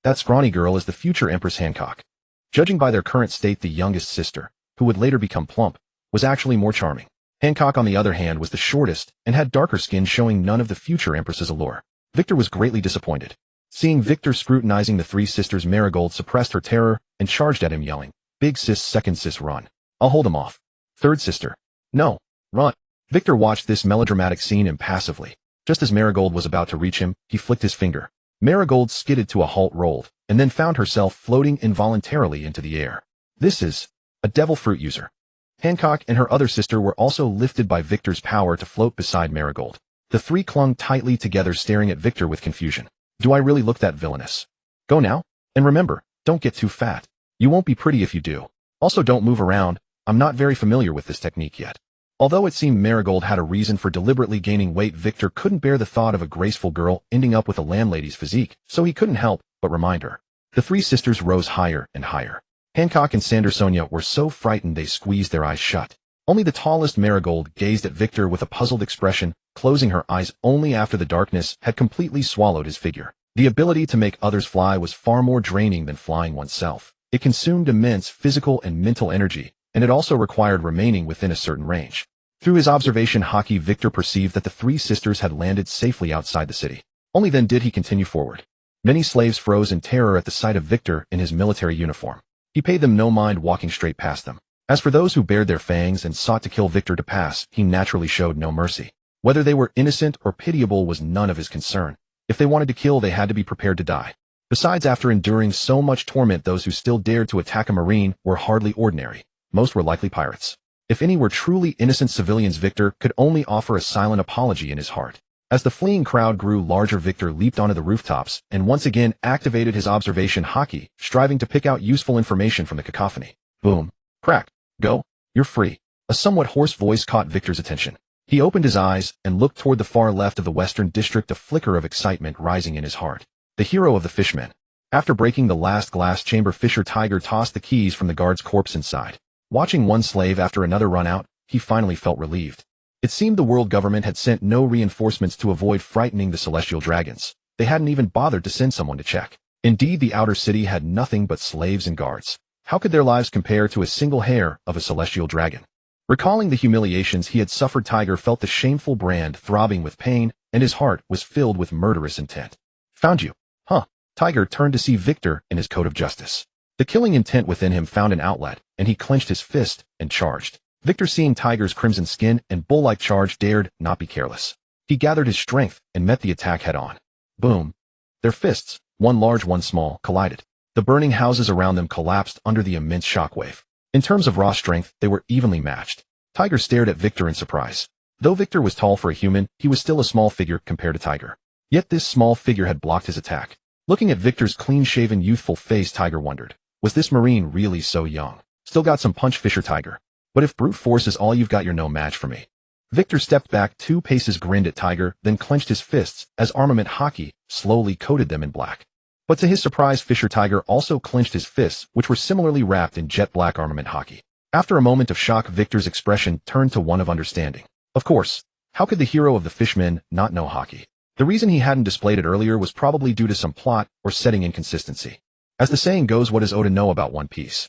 That scrawny girl is the future Empress Hancock. Judging by their current state, the youngest sister, who would later become plump, was actually more charming. Hancock, on the other hand, was the shortest and had darker skin, showing none of the future Empress's allure. Victor was greatly disappointed. Seeing Victor scrutinizing the 3 sisters, Marigold suppressed her terror and charged at him, yelling, "Big sis, second sis, run. I'll hold him off." Third sister, "No, run." Victor watched this melodramatic scene impassively. Just as Marigold was about to reach him, he flicked his finger. Marigold skidded to a halt, rolled, and then found herself floating involuntarily into the air. This is a devil fruit user. Hancock and her other sister were also lifted by Victor's power to float beside Marigold. The 3 clung tightly together, staring at Victor with confusion. Do I really look that villainous? Go now? And remember, don't get too fat. You won't be pretty if you do. Also, don't move around. I'm not very familiar with this technique yet. Although it seemed Marigold had a reason for deliberately gaining weight, Victor couldn't bear the thought of a graceful girl ending up with a landlady's physique, so he couldn't help but remind her. The 3 sisters rose higher and higher. Hancock and Sandersonia were so frightened they squeezed their eyes shut. Only the tallest Marigold gazed at Victor with a puzzled expression, closing her eyes only after the darkness had completely swallowed his figure. The ability to make others fly was far more draining than flying oneself. It consumed immense physical and mental energy, and it also required remaining within a certain range. Through his observation Haki, Victor perceived that the 3 sisters had landed safely outside the city. Only then did he continue forward. Many slaves froze in terror at the sight of Victor in his military uniform. He paid them no mind, walking straight past them. As for those who bared their fangs and sought to kill Victor to pass, he naturally showed no mercy. Whether they were innocent or pitiable was none of his concern. If they wanted to kill, they had to be prepared to die. Besides, after enduring so much torment, those who still dared to attack a Marine were hardly ordinary. Most were likely pirates. If any were truly innocent civilians, Victor could only offer a silent apology in his heart. As the fleeing crowd grew larger, Victor leaped onto the rooftops and once again activated his observation Haki, striving to pick out useful information from the cacophony. Boom. Crack. Go. You're free. A somewhat hoarse voice caught Victor's attention. He opened his eyes and looked toward the far left of the western district, a flicker of excitement rising in his heart. The hero of the fishmen. After breaking the last glass chamber, Fisher Tiger tossed the keys from the guard's corpse inside. Watching one slave after another run out, he finally felt relieved. It seemed the world government had sent no reinforcements to avoid frightening the celestial dragons. They hadn't even bothered to send someone to check. Indeed, the outer city had nothing but slaves and guards. How could their lives compare to a single hair of a celestial dragon? Recalling the humiliations he had suffered, Tiger felt the shameful brand throbbing with pain, and his heart was filled with murderous intent. Found you. Huh. Tiger turned to see Victor in his coat of justice. The killing intent within him found an outlet, and he clenched his fist and charged. Victor, seeing Tiger's crimson skin and bull-like charge, dared not be careless. He gathered his strength and met the attack head-on. Boom. Their fists, one large, one small, collided. The burning houses around them collapsed under the immense shockwave. In terms of raw strength, they were evenly matched. Tiger stared at Victor in surprise. Though Victor was tall for a human, he was still a small figure compared to Tiger. Yet this small figure had blocked his attack. Looking at Victor's clean-shaven, youthful face, Tiger wondered, was this Marine really so young? Still got some punch, Fisher Tiger. But if brute force is all you've got, you're no match for me. Victor stepped back 2 paces, grinned at Tiger, then clenched his fists as armament Haki slowly coated them in black. But to his surprise, Fisher Tiger also clenched his fists, which were similarly wrapped in jet black armament Haki. After a moment of shock, Victor's expression turned to one of understanding. Of course, how could the hero of the fishmen not know Haki? The reason he hadn't displayed it earlier was probably due to some plot or setting inconsistency. As the saying goes, what does Oda know about One Piece?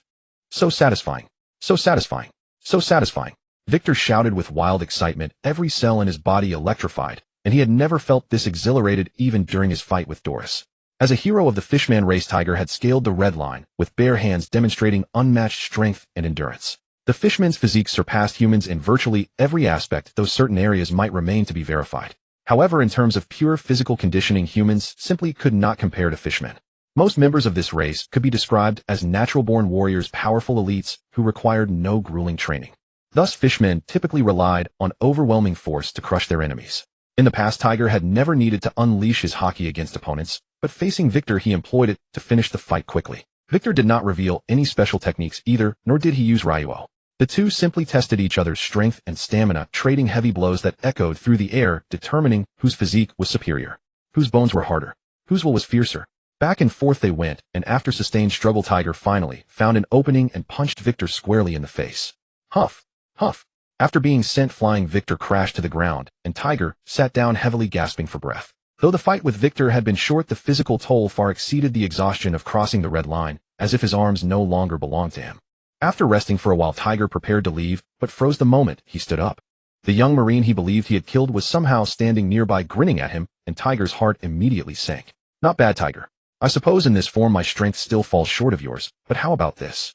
So satisfying. So satisfying. So satisfying. Victor shouted with wild excitement, every cell in his body electrified, and he had never felt this exhilarated even during his fight with Doris. As a hero of the Fishman race, Tiger had scaled the red line, with bare hands demonstrating unmatched strength and endurance. The Fishman's physique surpassed humans in virtually every aspect, though certain areas might remain to be verified. However, in terms of pure physical conditioning, humans simply could not compare to Fishmen. Most members of this race could be described as natural-born warriors, powerful elites who required no grueling training. Thus, Fishmen typically relied on overwhelming force to crush their enemies. In the past, Tiger had never needed to unleash his Haki against opponents, but facing Victor, he employed it to finish the fight quickly. Victor did not reveal any special techniques either, nor did he use Ryuo. The two simply tested each other's strength and stamina, trading heavy blows that echoed through the air, determining whose physique was superior, whose bones were harder, whose will was fiercer. Back and forth they went, and after sustained struggle, Tiger finally found an opening and punched Victor squarely in the face. Huff, huff. After being sent flying, Victor crashed to the ground, and Tiger sat down heavily, gasping for breath. Though the fight with Victor had been short, the physical toll far exceeded the exhaustion of crossing the red line, as if his arms no longer belonged to him. After resting for a while, Tiger prepared to leave, but froze the moment he stood up. The young Marine he believed he had killed was somehow standing nearby, grinning at him, and Tiger's heart immediately sank. Not bad, Tiger. I suppose in this form my strength still falls short of yours, but how about this?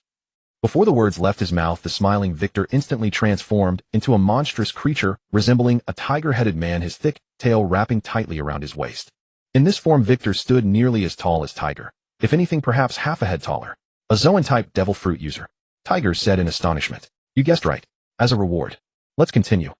Before the words left his mouth, the smiling Victor instantly transformed into a monstrous creature resembling a tiger-headed man, his thick tail wrapping tightly around his waist. In this form, Victor stood nearly as tall as Tiger, if anything perhaps half a head taller. A Zoan-type devil fruit user. Tiger said in astonishment. You guessed right. As a reward. Let's continue.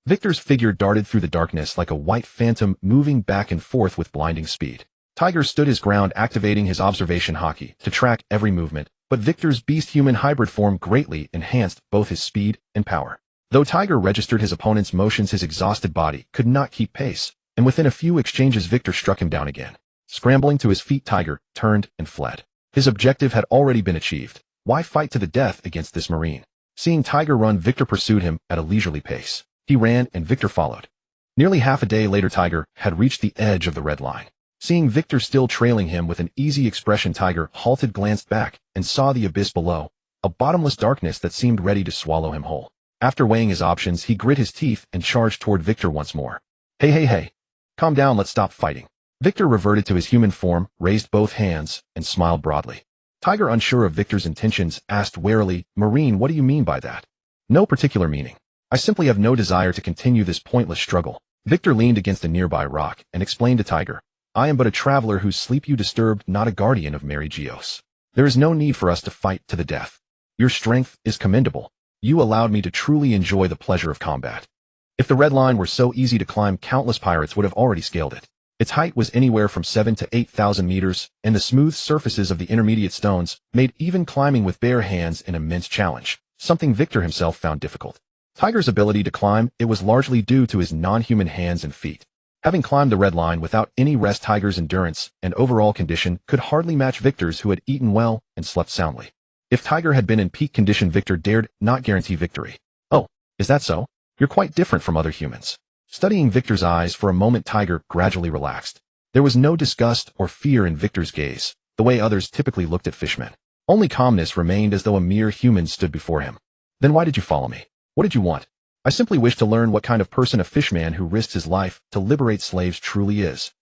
Victor's figure darted through the darkness like a white phantom, moving back and forth with blinding speed. Tiger stood his ground, activating his observation Haki to track every movement, but Victor's beast-human hybrid form greatly enhanced both his speed and power. Though Tiger registered his opponent's motions, his exhausted body could not keep pace, and within a few exchanges Victor struck him down again. Scrambling to his feet, Tiger turned and fled. His objective had already been achieved. Why fight to the death against this Marine? Seeing Tiger run, Victor pursued him at a leisurely pace. He ran and Victor followed. Nearly half a day later, Tiger had reached the edge of the red line. Seeing Victor still trailing him with an easy expression, Tiger halted, glanced back, and saw the abyss below, a bottomless darkness that seemed ready to swallow him whole. After weighing his options, he grit his teeth and charged toward Victor once more. Hey. Calm down, let's stop fighting. Victor reverted to his human form, raised both hands, and smiled broadly. Tiger, unsure of Victor's intentions, asked warily, Marine, what do you mean by that? No particular meaning. I simply have no desire to continue this pointless struggle. Victor leaned against a nearby rock and explained to Tiger, I am but a traveler whose sleep you disturbed, not a guardian of Mary Geos. There is no need for us to fight to the death. Your strength is commendable. You allowed me to truly enjoy the pleasure of combat. If the red line were so easy to climb, countless pirates would have already scaled it. Its height was anywhere from 7,000 to 8,000 meters, and the smooth surfaces of the intermediate stones made even climbing with bare hands an immense challenge. something Victor himself found difficult. Tiger's ability to climb, it was largely due to his non-human hands and feet. Having climbed the red line without any rest, Tiger's endurance and overall condition could hardly match Victor's, who had eaten well and slept soundly. If Tiger had been in peak condition, Victor dared not guarantee victory. Oh, is that so? You're quite different from other humans. Studying Victor's eyes for a moment, Tiger gradually relaxed. There was no disgust or fear in Victor's gaze, the way others typically looked at fishmen. Only calmness remained, as though a mere human stood before him. Then why did you follow me? What did you want? I simply wish to learn what kind of person a fishman who risked his life to liberate slaves truly is.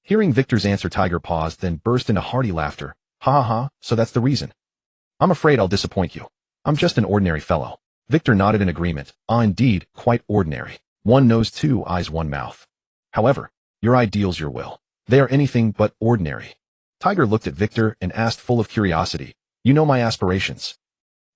Hearing Victor's answer, Tiger paused, then burst into hearty laughter. Ha ha ha, so that's the reason. I'm afraid I'll disappoint you. I'm just an ordinary fellow. Victor nodded in agreement. Ah, indeed, quite ordinary. One nose, two eyes, one mouth. However, your ideals, your will, they are anything but ordinary. Tiger looked at Victor and asked, full of curiosity, you know my aspirations?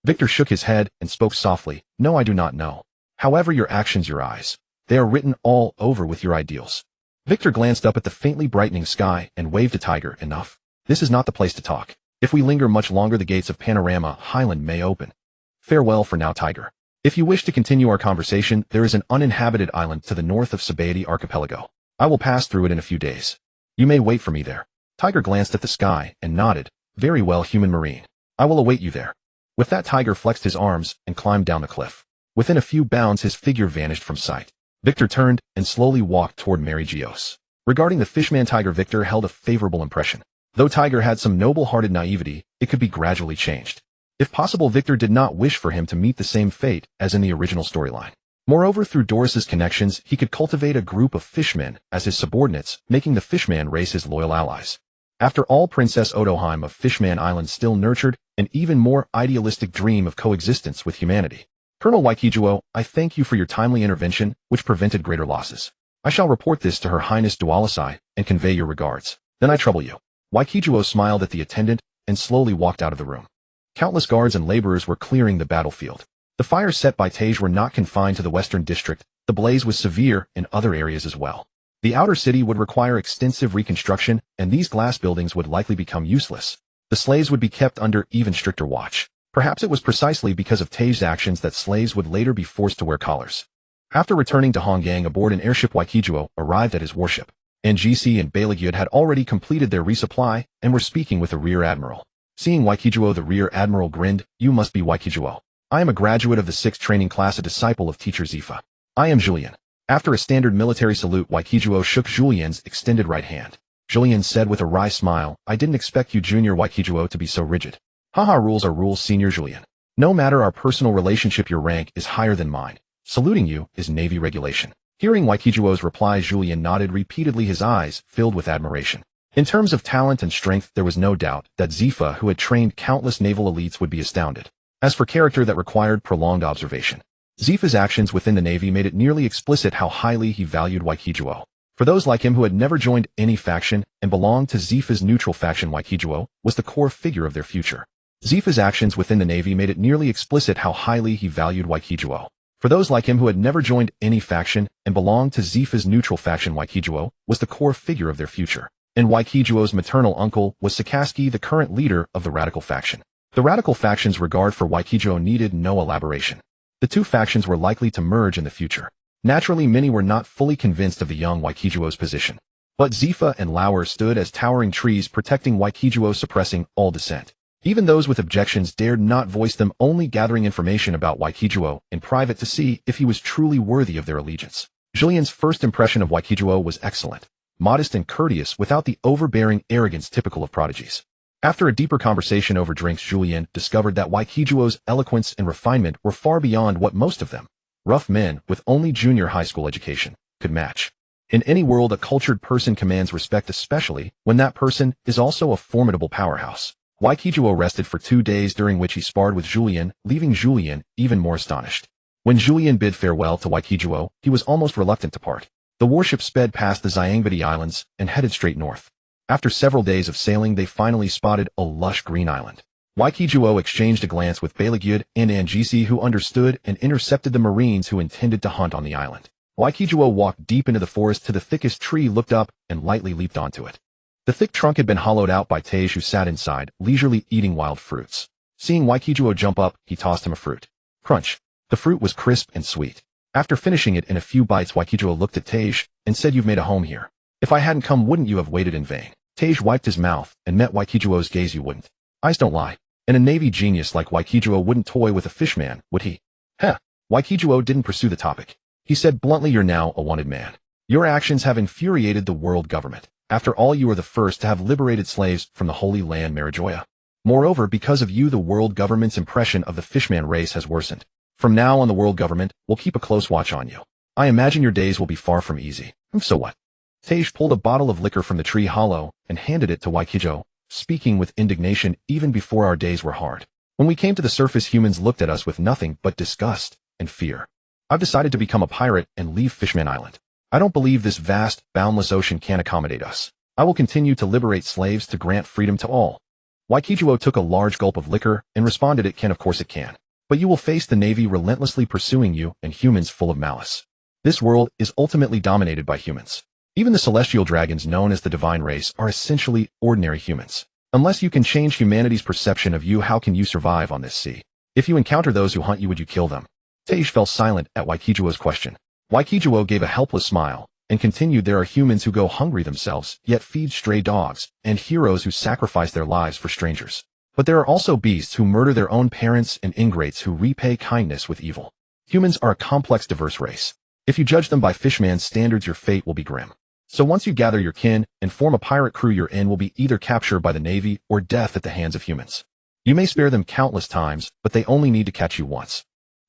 Victor shook his head and spoke softly. No, I do not know. However, your actions, your eyes, they are written all over with your ideals. Victor glanced up at the faintly brightening sky and waved to Tiger. Enough. This is not the place to talk. If we linger much longer, the gates of Panorama Highland may open. Farewell for now, Tiger. If you wish to continue our conversation, there is an uninhabited island to the north of Sabaody Archipelago. I will pass through it in a few days. You may wait for me there. Tiger glanced at the sky and nodded. Very well, human marine. I will await you there. With that, Tiger flexed his arms and climbed down the cliff. Within a few bounds, his figure vanished from sight. Victor turned and slowly walked toward Mary Geos. Regarding the fishman Tiger, Victor held a favorable impression. Though Tiger had some noble-hearted naivety, it could be gradually changed. If possible, Victor did not wish for him to meet the same fate as in the original storyline. Moreover, through Doris's connections, he could cultivate a group of fishmen as his subordinates, making the fishman race his loyal allies. After all, Princess Odoheim of Fishman Island still nurtured an even more idealistic dream of coexistence with humanity. Colonel Waikijuo, I thank you for your timely intervention, which prevented greater losses. I shall report this to Her Highness Dualisai and convey your regards. Then I trouble you. Waikijuo smiled at the attendant and slowly walked out of the room. Countless guards and laborers were clearing the battlefield. The fires set by Tage were not confined to the western district. The blaze was severe in other areas as well. The outer city would require extensive reconstruction, and these glass buildings would likely become useless. The slaves would be kept under even stricter watch. Perhaps it was precisely because of Tage's actions that slaves would later be forced to wear collars. After returning to Hongyang aboard an airship, Waikijuo arrived at his warship. NGC and Balagyud had already completed their resupply and were speaking with the rear admiral. Seeing Waikijuo, the rear admiral grinned. You must be Waikijuo. I am a graduate of the 6th training class, a disciple of teacher Zifa. I am Julien. After a standard military salute, Waikijuo shook Julien's extended right hand. Julien said with a wry smile, I didn't expect you, Junior Waikijuo, to be so rigid. Haha, rules are rules, Senior Julien. No matter our personal relationship, your rank is higher than mine. Saluting you is Navy regulation. Hearing Waikijuo's reply, Julien nodded repeatedly, his eyes filled with admiration. In terms of talent and strength, there was no doubt that Zifa, who had trained countless naval elites, would be astounded. As for character, that required prolonged observation. Zifa's actions within the Navy made it nearly explicit how highly he valued Waikijuo. For those like him who had never joined any faction and belonged to Zifa's neutral faction, Waikijuo was the core figure of their future. Zifa's actions within the Navy made it nearly explicit how highly he valued Waikijuo. For those like him who had never joined any faction and belonged to Zifa's neutral faction, Waikijuo was the core figure of their future. And Waikijuo's maternal uncle was Sakazuki, the current leader of the Radical faction. The Radical faction's regard for Waikijuo needed no elaboration. The two factions were likely to merge in the future. Naturally, many were not fully convinced of the young Waikijuo's position. But Zifa and Lauer stood as towering trees protecting Waikijuo, suppressing all dissent. Even those with objections dared not voice them, only gathering information about Waikijuo in private to see if he was truly worthy of their allegiance. Julien's first impression of Waikijuo was excellent, modest and courteous without the overbearing arrogance typical of prodigies. After a deeper conversation over drinks, Julien discovered that Waikijuo's eloquence and refinement were far beyond what most of them, rough men with only junior high school education, could match. In any world, a cultured person commands respect, especially when that person is also a formidable powerhouse. Waikijuo rested for 2 days, during which he sparred with Julien, leaving Julien even more astonished. When Julien bid farewell to Waikijuo, he was almost reluctant to part. The warship sped past the Xiangbedi Islands and headed straight north. After several days of sailing, they finally spotted a lush green island. Waikijuo exchanged a glance with Balagyud and Angisi, who understood and intercepted the marines who intended to hunt on the island. Waikijuo walked deep into the forest to the thickest tree, looked up, and lightly leaped onto it. The thick trunk had been hollowed out by Tage, who sat inside, leisurely eating wild fruits. Seeing Waikijuo jump up, he tossed him a fruit. Crunch. The fruit was crisp and sweet. After finishing it in a few bites, Waikijo looked at Tage and said, "You've made a home here. If I hadn't come, wouldn't you have waited in vain?" Tage wiped his mouth and met Waikijo's gaze. "You wouldn't. Eyes don't lie. And a Navy genius like Waikijo wouldn't toy with a fishman, would he?" Heh. Waikijo didn't pursue the topic. He said bluntly, "You're now a wanted man. Your actions have infuriated the world government. After all, you are the first to have liberated slaves from the Holy Land Marijoya. Moreover, because of you, the world government's impression of the fishman race has worsened. From now on, the world government will keep a close watch on you. I imagine your days will be far from easy." "So what?" Tage pulled a bottle of liquor from the tree hollow and handed it to Waikijo, speaking with indignation. "Even before our days were hard. When we came to the surface, humans looked at us with nothing but disgust and fear. I've decided to become a pirate and leave Fishman Island. I don't believe this vast, boundless ocean can accommodate us. I will continue to liberate slaves to grant freedom to all." Waikijo took a large gulp of liquor and responded, "It can, of course it can. But you will face the Navy relentlessly pursuing you and humans full of malice. This world is ultimately dominated by humans. Even the celestial dragons known as the divine race are essentially ordinary humans. Unless you can change humanity's perception of you, how can you survive on this sea? If you encounter those who hunt you, would you kill them?" Tage fell silent at Waikijo's question. Waikijo gave a helpless smile and continued, "There are humans who go hungry themselves, yet feed stray dogs, and heroes who sacrifice their lives for strangers. But there are also beasts who murder their own parents and ingrates who repay kindness with evil. Humans are a complex, diverse race. If you judge them by fishman's standards, your fate will be grim. So once you gather your kin and form a pirate crew, your end will be either capture by the Navy or death at the hands of humans. You may spare them countless times, but they only need to catch you once.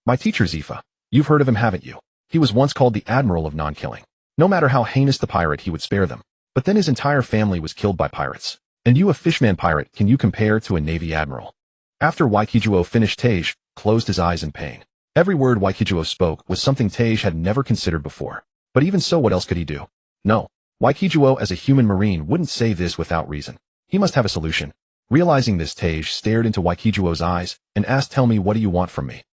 My teacher Zifa. You've heard of him, haven't you? He was once called the Admiral of Non-Killing. No matter how heinous the pirate, he would spare them. But then his entire family was killed by pirates. And you, a fishman pirate, can you compare to a Navy admiral?" After Waikijo finished, Tage closed his eyes in pain. Every word Waikijo spoke was something Tage had never considered before. But even so, what else could he do? No. Waikijo, as a human marine, wouldn't say this without reason. He must have a solution. Realizing this, Tage stared into Waikijo's eyes and asked, "Tell me, what do you want from me?"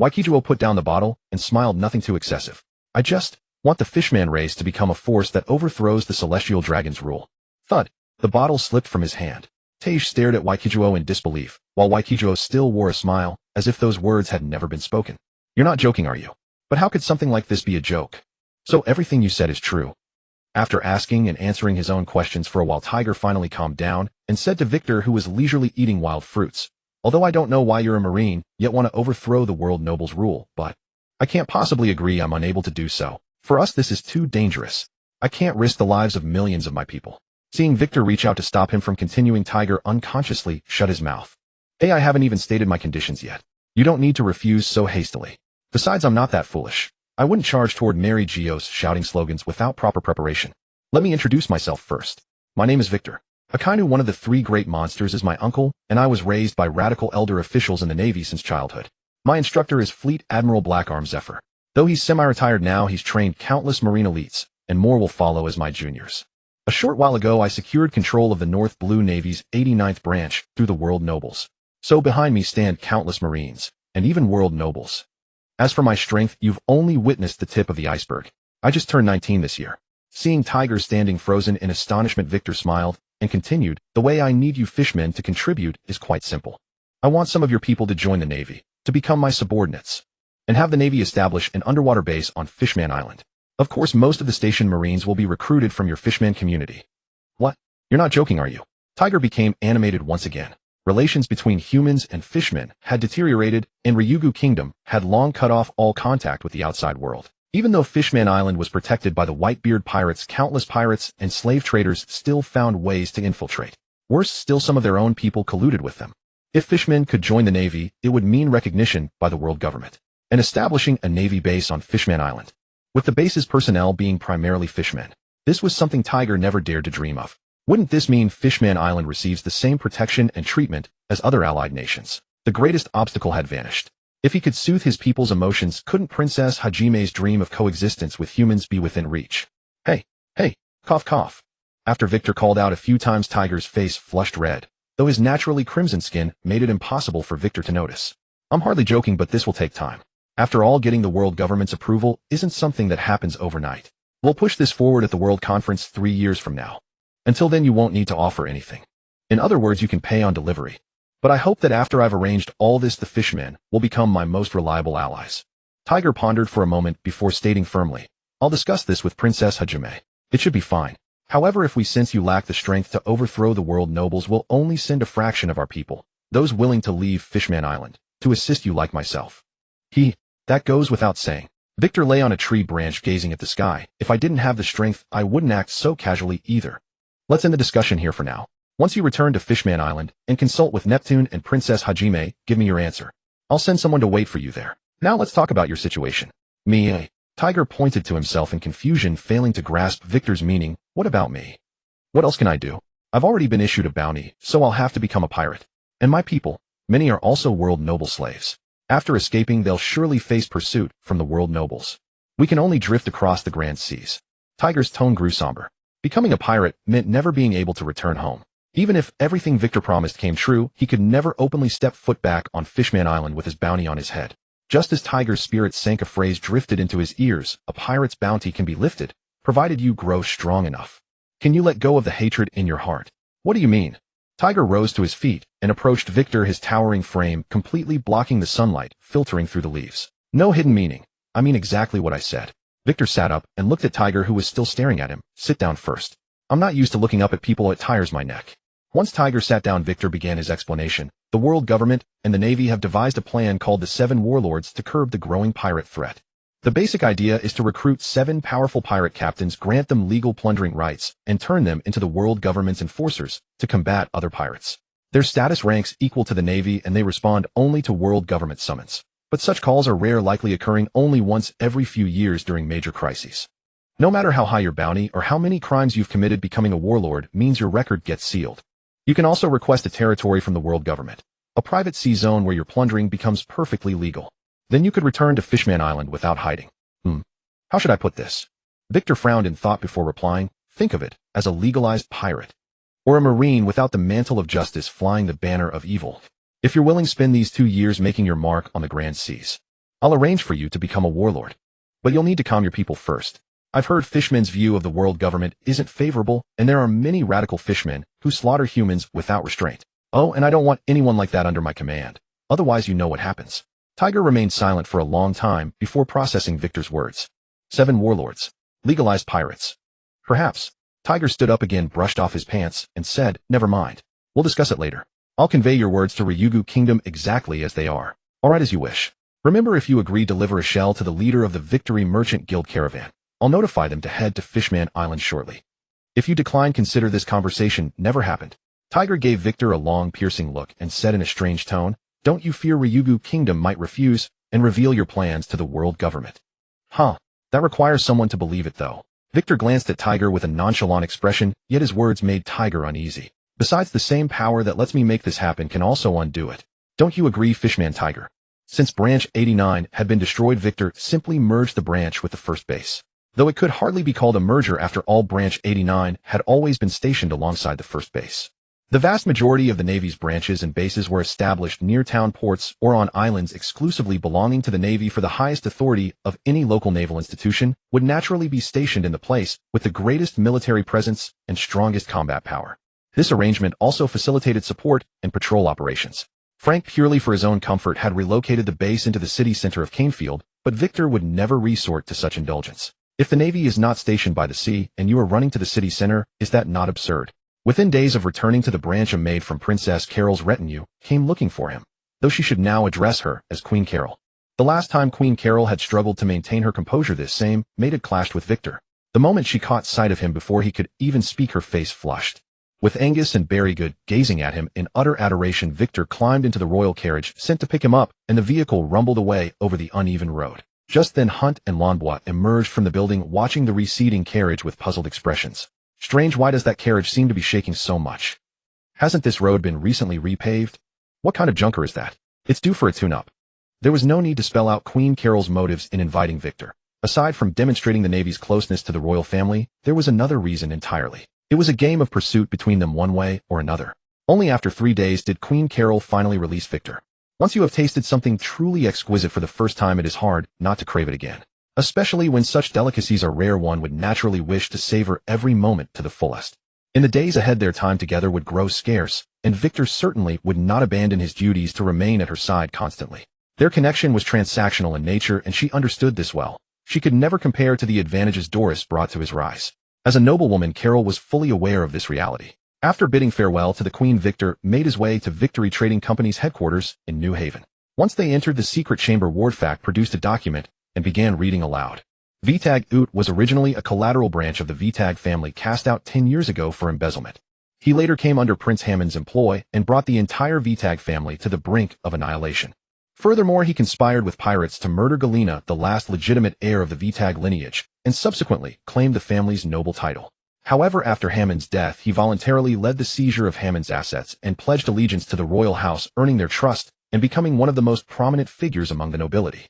Waikijo put down the bottle and smiled, "Nothing too excessive. I just want the fishman race to become a force that overthrows the celestial dragon's rule." Thud. The bottle slipped from his hand. Tage stared at Waikijo in disbelief, while Waikijo still wore a smile, as if those words had never been spoken. "You're not joking, are you? But how could something like this be a joke? So everything you said is true?" After asking and answering his own questions for a while, Tiger finally calmed down and said to Victor, who was leisurely eating wild fruits, "Although I don't know why you're a marine, yet want to overthrow the world noble's rule, but I can't possibly agree. I'm unable to do so. For us, this is too dangerous. I can't risk the lives of millions of my people." Seeing Victor reach out to stop him from continuing, Tiger unconsciously shut his mouth. "Hey, I haven't even stated my conditions yet. You don't need to refuse so hastily. Besides, I'm not that foolish. I wouldn't charge toward Mary Geos shouting slogans without proper preparation. Let me introduce myself first. My name is Victor. Akainu, one of the three great monsters, is my uncle, and I was raised by radical elder officials in the Navy since childhood. My instructor is Fleet Admiral Blackarm Zephyr. Though he's semi-retired now, he's trained countless Marine elites, and more will follow as my juniors. A short while ago, I secured control of the North Blue Navy's 89th branch through the World Nobles. So behind me stand countless Marines, and even World Nobles. As for my strength, you've only witnessed the tip of the iceberg. I just turned 19 this year." Seeing Tiger standing frozen in astonishment, Victor smiled and continued, "The way I need you fishmen to contribute is quite simple. I want some of your people to join the Navy, to become my subordinates, and have the Navy establish an underwater base on Fishman Island. Of course, most of the station Marines will be recruited from your fishman community." "What? You're not joking, are you?" Tiger became animated once again. Relations between humans and fishmen had deteriorated, and Ryugu Kingdom had long cut off all contact with the outside world. Even though Fishman Island was protected by the Whitebeard pirates, countless pirates and slave traders still found ways to infiltrate. Worse still, some of their own people colluded with them. If fishmen could join the Navy, it would mean recognition by the world government, and establishing a Navy base on Fishman Island, with the base's personnel being primarily fishmen. This was something Tiger never dared to dream of. Wouldn't this mean Fishman Island receives the same protection and treatment as other allied nations? The greatest obstacle had vanished. If he could soothe his people's emotions, couldn't Princess Hajime's dream of coexistence with humans be within reach? Hey, cough cough. After Victor called out a few times, Tiger's face flushed red, though his naturally crimson skin made it impossible for Victor to notice. "I'm hardly joking, but this will take time. After all, getting the world government's approval isn't something that happens overnight. We'll push this forward at the World Conference 3 years from now. Until then, you won't need to offer anything. In other words, you can pay on delivery. But I hope that after I've arranged all this the fishmen will become my most reliable allies. Tiger pondered for a moment before stating firmly, I'll discuss this with Princess Hajime. It should be fine. However, if we sense you lack the strength to overthrow the world nobles, we'll only send a fraction of our people, those willing to leave Fishman Island, to assist you like myself. That goes without saying. Victor lay on a tree branch gazing at the sky. If I didn't have the strength, I wouldn't act so casually either. Let's end the discussion here for now. Once you return to Fishman Island and consult with Neptune and Princess Hajime, give me your answer. I'll send someone to wait for you there. Now let's talk about your situation. Me. Tiger pointed to himself in confusion, failing to grasp Victor's meaning. What about me? What else can I do? I've already been issued a bounty, so I'll have to become a pirate. And my people, many are also world noble slaves. After escaping, they'll surely face pursuit from the world nobles. We can only drift across the grand seas. Tiger's tone grew somber. Becoming a pirate meant never being able to return home. Even if everything Victor promised came true, he could never openly step foot back on Fishman Island with his bounty on his head. Just as Tiger's spirit sank, a phrase drifted into his ears: a pirate's bounty can be lifted, provided you grow strong enough. Can you let go of the hatred in your heart? What do you mean? Tiger rose to his feet and approached Victor, his towering frame completely blocking the sunlight filtering through the leaves. No hidden meaning. I mean exactly what I said. Victor sat up and looked at Tiger, who was still staring at him. Sit down first. I'm not used to looking up at people. It tires my neck. Once Tiger sat down, Victor began his explanation. The world government and the Navy have devised a plan called the 7 Warlords to curb the growing pirate threat. The basic idea is to recruit 7 powerful pirate captains, grant them legal plundering rights, and turn them into the world government's enforcers to combat other pirates. Their status ranks equal to the Navy, and they respond only to world government summons. But such calls are rare, likely occurring only once every few years during major crises. No matter how high your bounty or how many crimes you've committed, becoming a warlord means your record gets sealed. You can also request a territory from the world government, a private sea zone where your plundering becomes perfectly legal. Then you could return to Fishman Island without hiding. How should I put this? Victor frowned in thought before replying. Think of it as a legalized pirate, or a marine without the mantle of justice flying the banner of evil. If you're willing, spend these 2 years making your mark on the grand seas. I'll arrange for you to become a warlord. But you'll need to calm your people first. I've heard Fishmen's view of the world government isn't favorable, and there are many radical fishmen who slaughter humans without restraint. Oh, and I don't want anyone like that under my command. Otherwise, you know what happens. Tiger remained silent for a long time before processing Victor's words. 7 warlords. Legalized pirates. Perhaps. Tiger stood up again, brushed off his pants, and said, never mind. We'll discuss it later. I'll convey your words to Ryugu Kingdom exactly as they are. All right, as you wish. Remember, if you agree, deliver a shell to the leader of the Victory Merchant Guild caravan. I'll notify them to head to Fishman Island shortly. If you decline, consider this conversation never happened. Tiger gave Victor a long, piercing look and said in a strange tone, don't you fear Ryugu Kingdom might refuse and reveal your plans to the world government? That requires someone to believe it, though. Victor glanced at Tiger with a nonchalant expression, yet his words made Tiger uneasy. Besides, the same power that lets me make this happen can also undo it. Don't you agree, Fishman Tiger? Since Branch 89 had been destroyed, Victor simply merged the branch with the first base. Though it could hardly be called a merger, after all, Branch 89 had always been stationed alongside the first base. The vast majority of the Navy's branches and bases were established near town ports or on islands exclusively belonging to the Navy, for the highest authority of any local naval institution would naturally be stationed in the place with the greatest military presence and strongest combat power. This arrangement also facilitated support and patrol operations. Frank, purely for his own comfort, had relocated the base into the city center of Canefield, but Victor would never resort to such indulgence. If the Navy is not stationed by the sea and you are running to the city center, is that not absurd? Within days of returning to the branch, a maid from Princess Carol's retinue came looking for him, though she should now address her as Queen Carol. The last time Queen Carol had struggled to maintain her composure, this same maid had clashed with Victor. The moment she caught sight of him, before he could even speak, her face flushed. With Angus and Berrygood gazing at him in utter adoration, Victor climbed into the royal carriage sent to pick him up, and the vehicle rumbled away over the uneven road. Just then Hunt and Lonbois emerged from the building, watching the receding carriage with puzzled expressions. Strange, why does that carriage seem to be shaking so much? Hasn't this road been recently repaved? What kind of junker is that? It's due for a tune-up. There was no need to spell out Queen Carol's motives in inviting Victor. Aside from demonstrating the Navy's closeness to the royal family, there was another reason entirely. It was a game of pursuit between them, one way or another. Only after 3 days did Queen Carol finally release Victor. Once you have tasted something truly exquisite for the first time, it is hard not to crave it again. Especially when such delicacies are rare, one would naturally wish to savor every moment to the fullest. In the days ahead their time together would grow scarce, and Victor certainly would not abandon his duties to remain at her side constantly. Their connection was transactional in nature and she understood this well. She could never compare to the advantages Doris brought to his rise. As a noblewoman, Carol was fully aware of this reality. After bidding farewell to the Queen, Victor made his way to Victory Trading Company's headquarters in New Haven. Once they entered the secret chamber, Wardfack produced a document and began reading aloud. Vitag Ut was originally a collateral branch of the Vitag family cast out 10 years ago for embezzlement. He later came under Prince Hammond's employ and brought the entire Vitag family to the brink of annihilation. Furthermore, he conspired with pirates to murder Galena, the last legitimate heir of the Vitag lineage, and subsequently claimed the family's noble title. However, after Hammond's death, he voluntarily led the seizure of Hammond's assets and pledged allegiance to the royal house, earning their trust and becoming one of the most prominent figures among the nobility.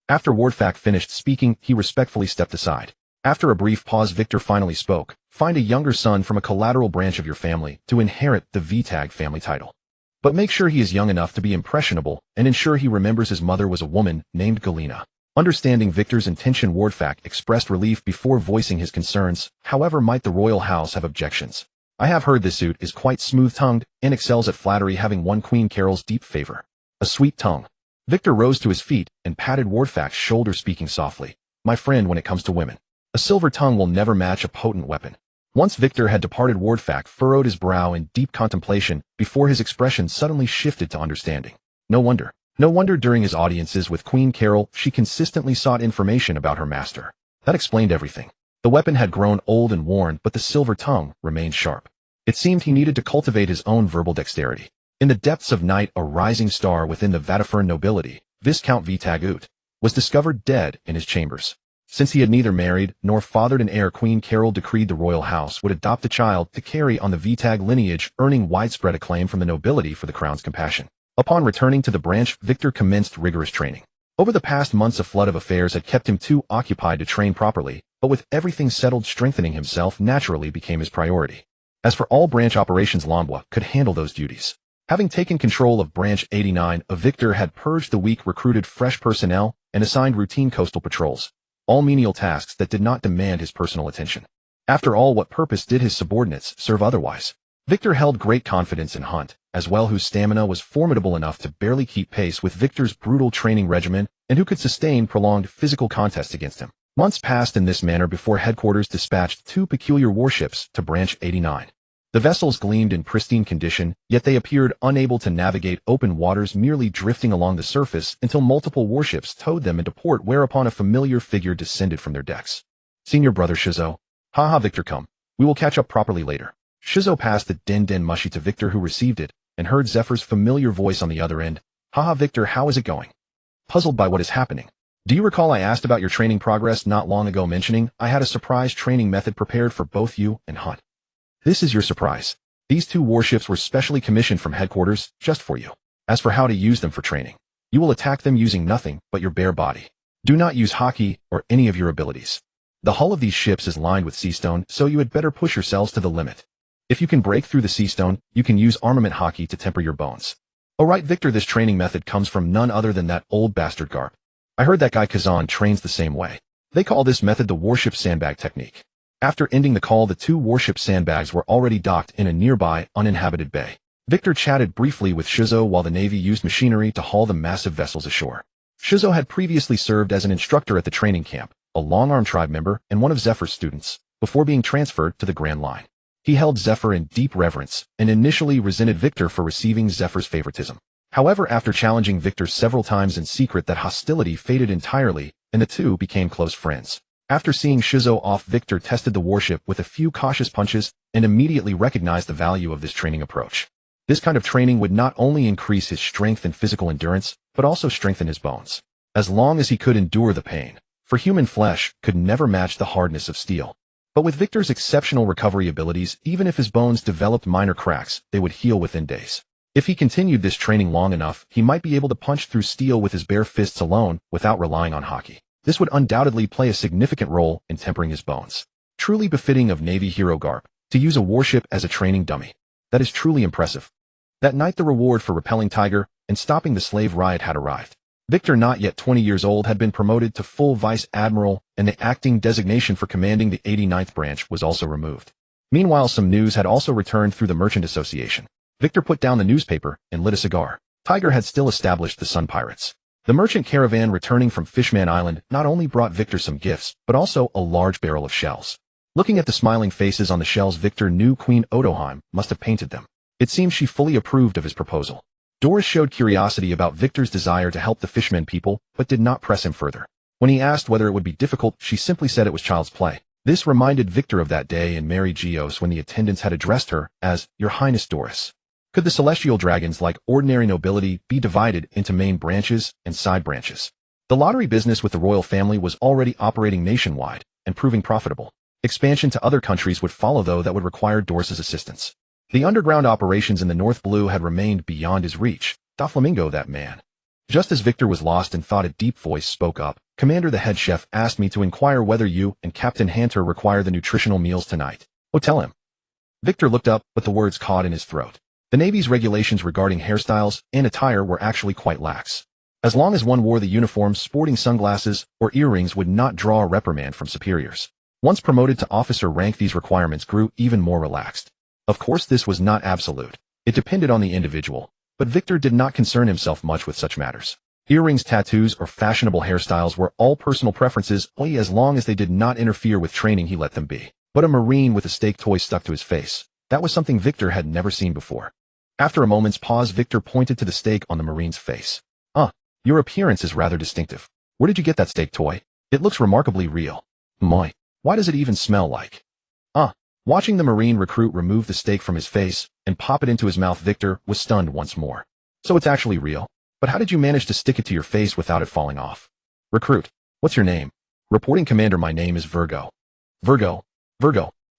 After Wardfack finished speaking, he respectfully stepped aside. After a brief pause, Victor finally spoke. Find a younger son from a collateral branch of your family to inherit the Vitag family title. But make sure he is young enough to be impressionable and ensure he remembers his mother was a woman named Galena. Understanding Victor's intention, Wardfack expressed relief before voicing his concerns. However, might the royal house have objections? I have heard this suit is quite smooth-tongued and excels at flattery, having won Queen Carol's deep favor. A sweet tongue. Victor rose to his feet and patted Wardfack's shoulder, speaking softly. My friend, when it comes to women, a silver tongue will never match a potent weapon. Once Victor had departed, Wardfack furrowed his brow in deep contemplation before his expression suddenly shifted to understanding. No wonder during his audiences with Queen Carol, she consistently sought information about her master. That explained everything. The weapon had grown old and worn, but the silver tongue remained sharp. It seemed he needed to cultivate his own verbal dexterity. In the depths of night, a rising star within the Vatafern nobility, Viscount Vitag Ut, was discovered dead in his chambers. Since he had neither married nor fathered an heir, Queen Carol decreed the royal house would adopt a child to carry on the Vitag lineage, earning widespread acclaim from the nobility for the crown's compassion. Upon returning to the branch, Victor commenced rigorous training. Over the past months, a flood of affairs had kept him too occupied to train properly, but with everything settled, strengthening himself naturally became his priority. As for all branch operations, Lambwa could handle those duties. Having taken control of Branch 89, Victor had purged the weak, recruited fresh personnel, and assigned routine coastal patrols, all menial tasks that did not demand his personal attention. After all, what purpose did his subordinates serve otherwise? Victor held great confidence in Hunt, as well, whose stamina was formidable enough to barely keep pace with Victor's brutal training regimen and who could sustain prolonged physical contests against him. Months passed in this manner before headquarters dispatched 2 peculiar warships to Branch 89. The vessels gleamed in pristine condition, yet they appeared unable to navigate open waters, merely drifting along the surface until multiple warships towed them into port, whereupon a familiar figure descended from their decks. Senior brother Shizo. Haha, Victor, come. We will catch up properly later. Shizo passed the den mushi to Victor, who received it, and heard Zephyr's familiar voice on the other end. Haha, Victor, how is it going? Puzzled by what is happening. Do you recall I asked about your training progress not long ago, mentioning I had a surprise training method prepared for both you and Hunt? This is your surprise. These 2 warships were specially commissioned from headquarters just for you. As for how to use them for training, you will attack them using nothing but your bare body. Do not use Haki or any of your abilities. The hull of these ships is lined with sea stone, so you had better push yourselves to the limit. If you can break through the sea stone, you can use armament Haki to temper your bones. Oh right, Victor, this training method comes from none other than that old bastard Garp. I heard that guy Kazan trains the same way. They call this method the warship sandbag technique. After ending the call, the 2 warship sandbags were already docked in a nearby, uninhabited bay. Victor chatted briefly with Shizo while the Navy used machinery to haul the massive vessels ashore. Shizo had previously served as an instructor at the training camp, a long-arm tribe member and one of Zephyr's students, before being transferred to the Grand Line. He held Zephyr in deep reverence and initially resented Victor for receiving Zephyr's favoritism. However, after challenging Victor several times in secret, that hostility faded entirely, and the 2 became close friends. After seeing Shizo off, Victor tested the warship with a few cautious punches and immediately recognized the value of this training approach. This kind of training would not only increase his strength and physical endurance, but also strengthen his bones. As long as he could endure the pain, for human flesh could never match the hardness of steel. But with Victor's exceptional recovery abilities, even if his bones developed minor cracks, they would heal within days. If he continued this training long enough, he might be able to punch through steel with his bare fists alone without relying on Haki. This would undoubtedly play a significant role in tempering his bones. Truly befitting of Navy hero Garp, to use a warship as a training dummy. That is truly impressive. That night, the reward for repelling Tiger and stopping the slave riot had arrived. Victor, not yet 20 years old, had been promoted to full vice admiral, and the acting designation for commanding the 89th branch was also removed. Meanwhile, some news had also returned through the Merchant Association. Victor put down the newspaper and lit a cigar. Tiger had still established the Sun Pirates. The merchant caravan returning from Fishman Island not only brought Victor some gifts, but also a large barrel of shells. Looking at the smiling faces on the shells, Victor knew Queen Otoheim must have painted them. It seemed she fully approved of his proposal. Doris showed curiosity about Victor's desire to help the fishmen people, but did not press him further. When he asked whether it would be difficult, she simply said it was child's play. This reminded Victor of that day in Mary Geos when the attendants had addressed her as Your Highness Doris. Could the celestial dragons, like ordinary nobility, be divided into main branches and side branches? The lottery business with the royal family was already operating nationwide and proving profitable. Expansion to other countries would follow, though that would require Doris's assistance. The underground operations in the North Blue had remained beyond his reach. Doflamingo, that man. Just as Victor was lost in thought, a deep voice spoke up. Commander, the head chef asked me to inquire whether you and Captain Hunter require the nutritional meals tonight. Oh, tell him. Victor looked up, but the words caught in his throat. The Navy's regulations regarding hairstyles and attire were actually quite lax. As long as one wore the uniform, sporting sunglasses or earrings would not draw a reprimand from superiors. Once promoted to officer rank, these requirements grew even more relaxed. Of course, this was not absolute. It depended on the individual, but Victor did not concern himself much with such matters. Earrings, tattoos, or fashionable hairstyles were all personal preferences. Only as long as they did not interfere with training, he let them be. But a Marine with a steak toy stuck to his face. That was something Victor had never seen before. After a moment's pause, Victor pointed to the steak on the Marine's face. Your appearance is rather distinctive. Where did you get that steak toy? It looks remarkably real. My, why does it even smell like? Watching the Marine recruit remove the steak from his face and pop it into his mouth, Victor was stunned once more. So it's actually real? But how did you manage to stick it to your face without it falling off? Recruit, what's your name? Reporting, Commander, my name is Virgo. Virgo,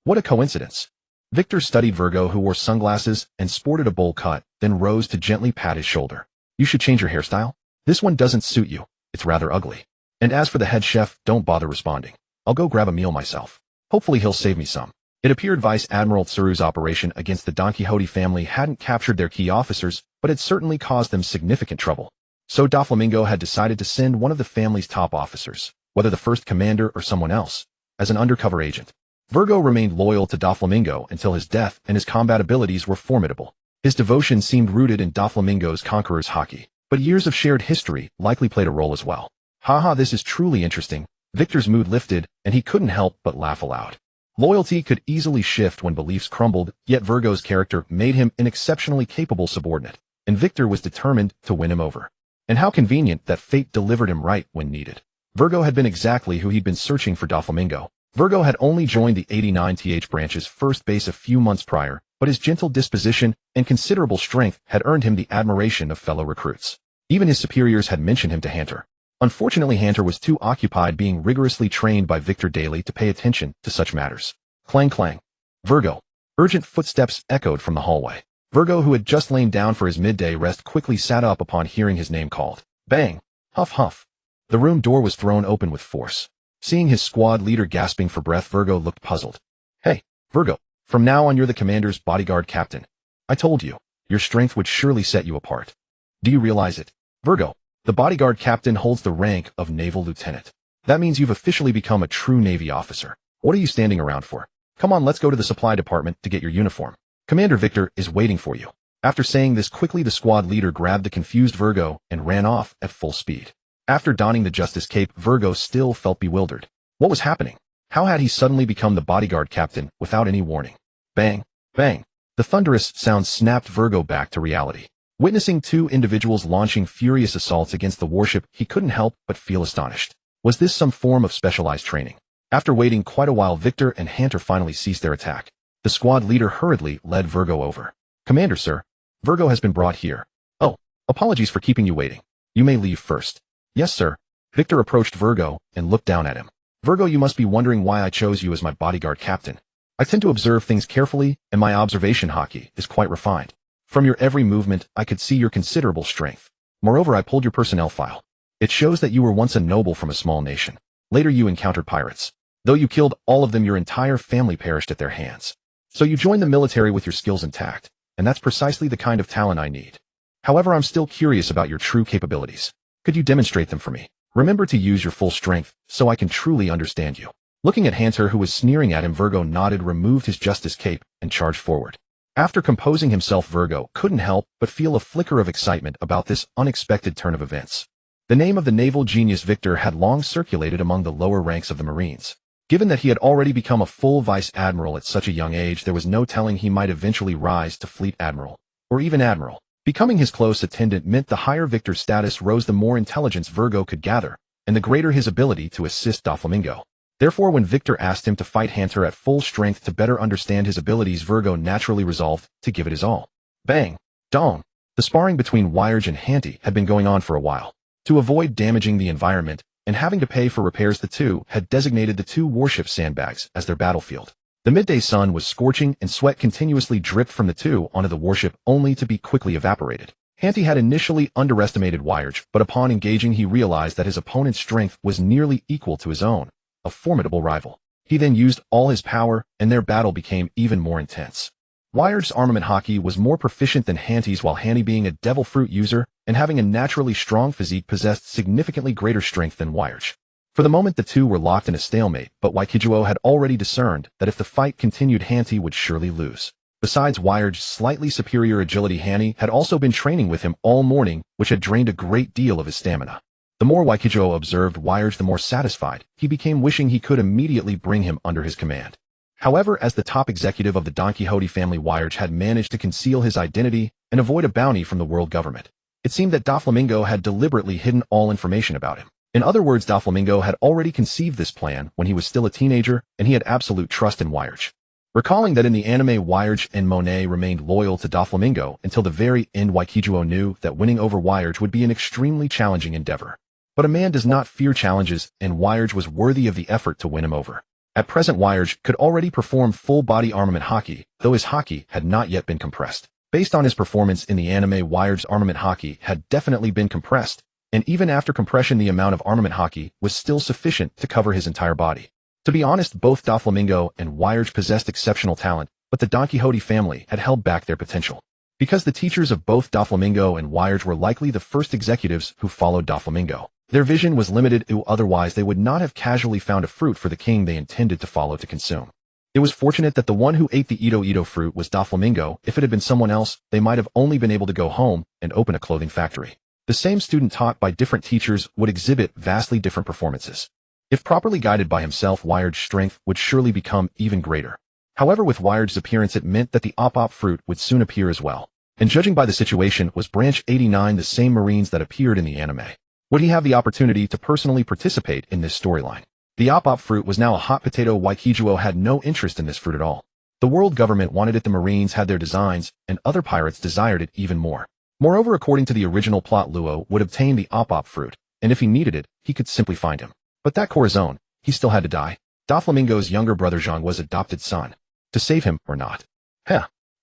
what a coincidence. Victor studied Virgo, who wore sunglasses and sported a bowl cut, then rose to gently pat his shoulder. You should change your hairstyle. This one doesn't suit you. It's rather ugly. And as for the head chef, don't bother responding. I'll go grab a meal myself. Hopefully he'll save me some. It appeared Vice Admiral Tsuru's operation against the Don Quixote family hadn't captured their key officers, but had certainly caused them significant trouble. So Doflamingo had decided to send one of the family's top officers, whether the first commander or someone else, as an undercover agent. Virgo remained loyal to Doflamingo until his death, and his combat abilities were formidable. His devotion seemed rooted in Doflamingo's conqueror's Haki, but years of shared history likely played a role as well. Haha, this is truly interesting. Victor's mood lifted, and he couldn't help but laugh aloud. Loyalty could easily shift when beliefs crumbled, yet Virgo's character made him an exceptionally capable subordinate, and Victor was determined to win him over. And how convenient that fate delivered him right when needed. Virgo had been exactly who he'd been searching for. Doflamingo. Virgo had only joined the 89th branch's first base a few months prior, but his gentle disposition and considerable strength had earned him the admiration of fellow recruits. Even his superiors had mentioned him to Hunter. Unfortunately, Hunter was too occupied being rigorously trained by Victor daily to pay attention to such matters. Clang clang. Virgo. Urgent footsteps echoed from the hallway. Virgo, who had just lain down for his midday rest, quickly sat up upon hearing his name called. Bang. Huff huff. The room door was thrown open with force. Seeing his squad leader gasping for breath, Virgo looked puzzled. Hey, Virgo, from now on you're the commander's bodyguard captain. I told you, your strength would surely set you apart. Do you realize it? Virgo. The bodyguard captain holds the rank of naval lieutenant. That means you've officially become a true Navy officer. What are you standing around for? Come on, let's go to the supply department to get your uniform. Commander Victor is waiting for you. After saying this quickly, the squad leader grabbed the confused Virgo and ran off at full speed. After donning the justice cape, Virgo still felt bewildered. What was happening? How had he suddenly become the bodyguard captain without any warning? Bang, bang. The thunderous sound snapped Virgo back to reality. Witnessing two individuals launching furious assaults against the warship, he couldn't help but feel astonished. Was this some form of specialized training? After waiting quite a while, Victor and Hunter finally ceased their attack. The squad leader hurriedly led Virgo over. Commander, sir. Virgo has been brought here. Oh, apologies for keeping you waiting. You may leave first. Yes, sir. Victor approached Virgo and looked down at him. Virgo, you must be wondering why I chose you as my bodyguard captain. I tend to observe things carefully, and my observation Haki is quite refined. From your every movement, I could see your considerable strength. Moreover, I pulled your personnel file. It shows that you were once a noble from a small nation. Later you encountered pirates. Though you killed all of them, your entire family perished at their hands. So you joined the military with your skills intact, and that's precisely the kind of talent I need. However, I'm still curious about your true capabilities. Could you demonstrate them for me? Remember to use your full strength, so I can truly understand you. Looking at Hunter, who was sneering at him, Virgo nodded, removed his justice cape, and charged forward. After composing himself, Virgo couldn't help but feel a flicker of excitement about this unexpected turn of events. The name of the naval genius Victor had long circulated among the lower ranks of the Marines. Given that he had already become a full vice admiral at such a young age, there was no telling he might eventually rise to fleet admiral, or even admiral. Becoming his close attendant meant the higher Victor's status rose, the more intelligence Virgo could gather, and the greater his ability to assist Doflamingo. Therefore, when Victor asked him to fight Hunter at full strength to better understand his abilities, Virgo naturally resolved to give it his all. Bang! Dong! The sparring between Wyrge and Hunter had been going on for a while. To avoid damaging the environment and having to pay for repairs, the two had designated the two warship sandbags as their battlefield. The midday sun was scorching and sweat continuously dripped from the two onto the warship, only to be quickly evaporated. Hunter had initially underestimated Wyrge, but upon engaging he realized that his opponent's strength was nearly equal to his own, a formidable rival. He then used all his power, and their battle became even more intense. Wyrge's armament Haki was more proficient than Hunter's, while Hunter, being a devil fruit user and having a naturally strong physique, possessed significantly greater strength than Wyrge. For the moment the two were locked in a stalemate, but Waikijuo had already discerned that if the fight continued, Hunter would surely lose. Besides Wyrge's slightly superior agility, Hunter had also been training with him all morning, which had drained a great deal of his stamina. The more Waikijuo observed Wyrge, the more satisfied he became, wishing he could immediately bring him under his command. However, as the top executive of the Don Quixote family, Wyrge had managed to conceal his identity and avoid a bounty from the world government. It seemed that Doflamingo had deliberately hidden all information about him. In other words, Doflamingo had already conceived this plan when he was still a teenager, and he had absolute trust in Wyrge. Recalling that in the anime Wyrge and Monet remained loyal to Doflamingo until the very end, Waikijuo knew that winning over Wyrge would be an extremely challenging endeavor. But a man does not fear challenges, and Wyrge was worthy of the effort to win him over. At present, Wyrge could already perform full-body armament Haki, though his Haki had not yet been compressed. Based on his performance in the anime, Wyrge's armament Haki had definitely been compressed, and even after compression the amount of armament Haki was still sufficient to cover his entire body. To be honest, both Doflamingo and Wyrge possessed exceptional talent, but the Don Quixote family had held back their potential. Because the teachers of both Doflamingo and Wyrge were likely the first executives who followed Doflamingo, their vision was limited, otherwise they would not have casually found a fruit for the king they intended to follow to consume. It was fortunate that the one who ate the Ito fruit was Doflamingo. If it had been someone else, they might have only been able to go home and open a clothing factory. The same student taught by different teachers would exhibit vastly different performances. If properly guided by himself, Wyrge's strength would surely become even greater. However, with Wyrge's appearance, it meant that the op fruit would soon appear as well. And judging by the situation, was Branch 89 the same Marines that appeared in the anime? Would he have the opportunity to personally participate in this storyline? The op fruit was now a hot potato. Waikijuo had no interest in this fruit at all. The world government wanted it, the Marines had their designs, and other pirates desired it even more. Moreover, according to the original plot, Luo would obtain the op fruit, and if he needed it, he could simply find him. But that Corazon, he still had to die. Doflamingo's younger brother Zhang was adopted son. To save him or not?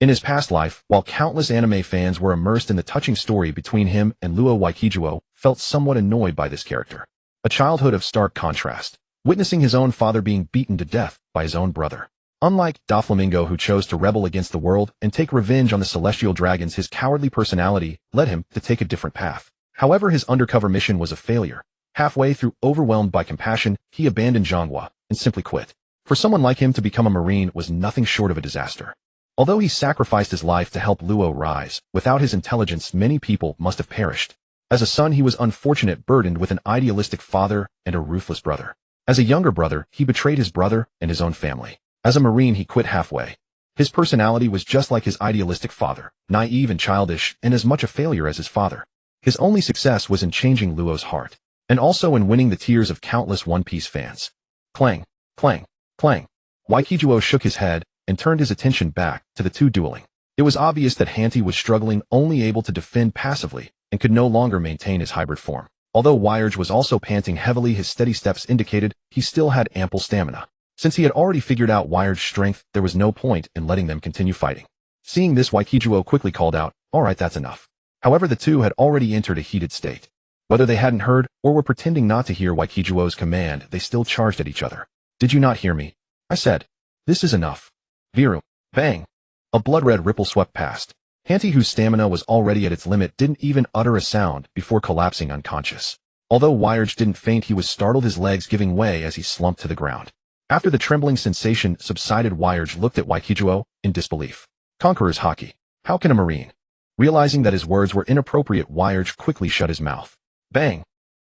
In his past life, while countless anime fans were immersed in the touching story between him and Luo, Waikijuo felt somewhat annoyed by this character. A childhood of stark contrast, witnessing his own father being beaten to death by his own brother. Unlike Doflamingo, who chose to rebel against the world and take revenge on the celestial dragons, his cowardly personality led him to take a different path. However, his undercover mission was a failure. Halfway through, overwhelmed by compassion, he abandoned Zhanghua and simply quit. For someone like him to become a Marine was nothing short of a disaster. Although he sacrificed his life to help Luo rise, without his intelligence many people must have perished. As a son, he was unfortunate, burdened with an idealistic father and a ruthless brother. As a younger brother, he betrayed his brother and his own family. As a Marine, he quit halfway. His personality was just like his idealistic father, naive and childish, and as much a failure as his father. His only success was in changing Luo's heart, and also in winning the tears of countless One Piece fans. Clang, clang, clang. Waikijuo shook his head and turned his attention back to the two dueling. It was obvious that Hunter was struggling, only able to defend passively, and could no longer maintain his hybrid form. Although Wyrge was also panting heavily, his steady steps indicated he still had ample stamina. Since he had already figured out Wyrge's strength, there was no point in letting them continue fighting. Seeing this, Waikijuo quickly called out, "Alright, that's enough." However, the two had already entered a heated state. Whether they hadn't heard or were pretending not to hear Waikijuo's command, they still charged at each other. "Did you not hear me? I said, this is enough." Viru. Bang. A blood-red ripple swept past. Hunter, whose stamina was already at its limit, didn't even utter a sound before collapsing unconscious. Although Wyrge didn't faint, he was startled, his legs giving way as he slumped to the ground. After the trembling sensation subsided, Weyerge looked at Waikijuo in disbelief. Conqueror's Haki. How can a marine? Realizing that his words were inappropriate, Weyerge quickly shut his mouth. Bang!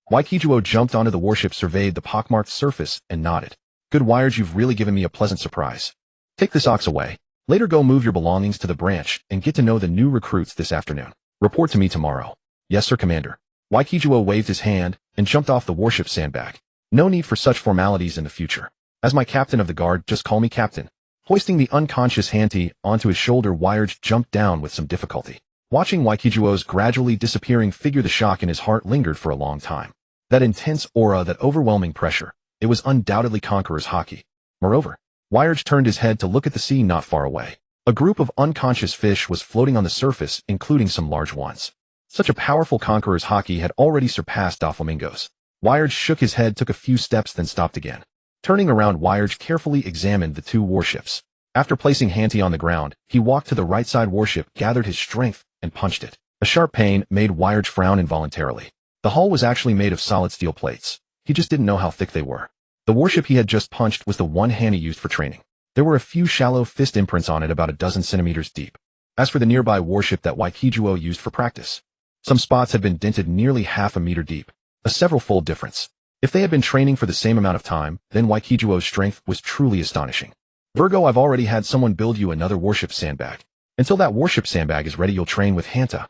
Waikijuo jumped onto the warship, surveyed the pockmarked surface, and nodded. Good, Weyerge, you've really given me a pleasant surprise. Take this ox away. Later go move your belongings to the branch and get to know the new recruits this afternoon. Report to me tomorrow. Yes, sir, Commander. Waikijuo waved his hand and jumped off the warship sandbag. No need for such formalities in the future. As my captain of the guard, just call me Captain. Hoisting the unconscious Hanti onto his shoulder, Weyerge jumped down with some difficulty. Watching Waikijuo's gradually disappearing figure, the shock in his heart lingered for a long time. That intense aura, that overwhelming pressure, it was undoubtedly Conqueror's Haki. Moreover, Weyerge turned his head to look at the sea not far away. A group of unconscious fish was floating on the surface, including some large ones. Such a powerful Conqueror's Haki had already surpassed Doflamingo's. Weyerge shook his head, took a few steps, then stopped again. Turning around, Weyerge carefully examined the two warships. After placing Hanti on the ground, he walked to the right side warship, gathered his strength, and punched it. A sharp pain made Weyerge frown involuntarily. The hull was actually made of solid steel plates. He just didn't know how thick they were. The warship he had just punched was the one Hanti used for training. There were a few shallow fist imprints on it, about a dozen centimeters deep. As for the nearby warship that Waikijuo used for practice, some spots had been dented nearly half a meter deep, a several-fold difference. If they had been training for the same amount of time, then Waikijuo's strength was truly astonishing. Virgo, I've already had someone build you another warship sandbag. Until that warship sandbag is ready, you'll train with Hanta.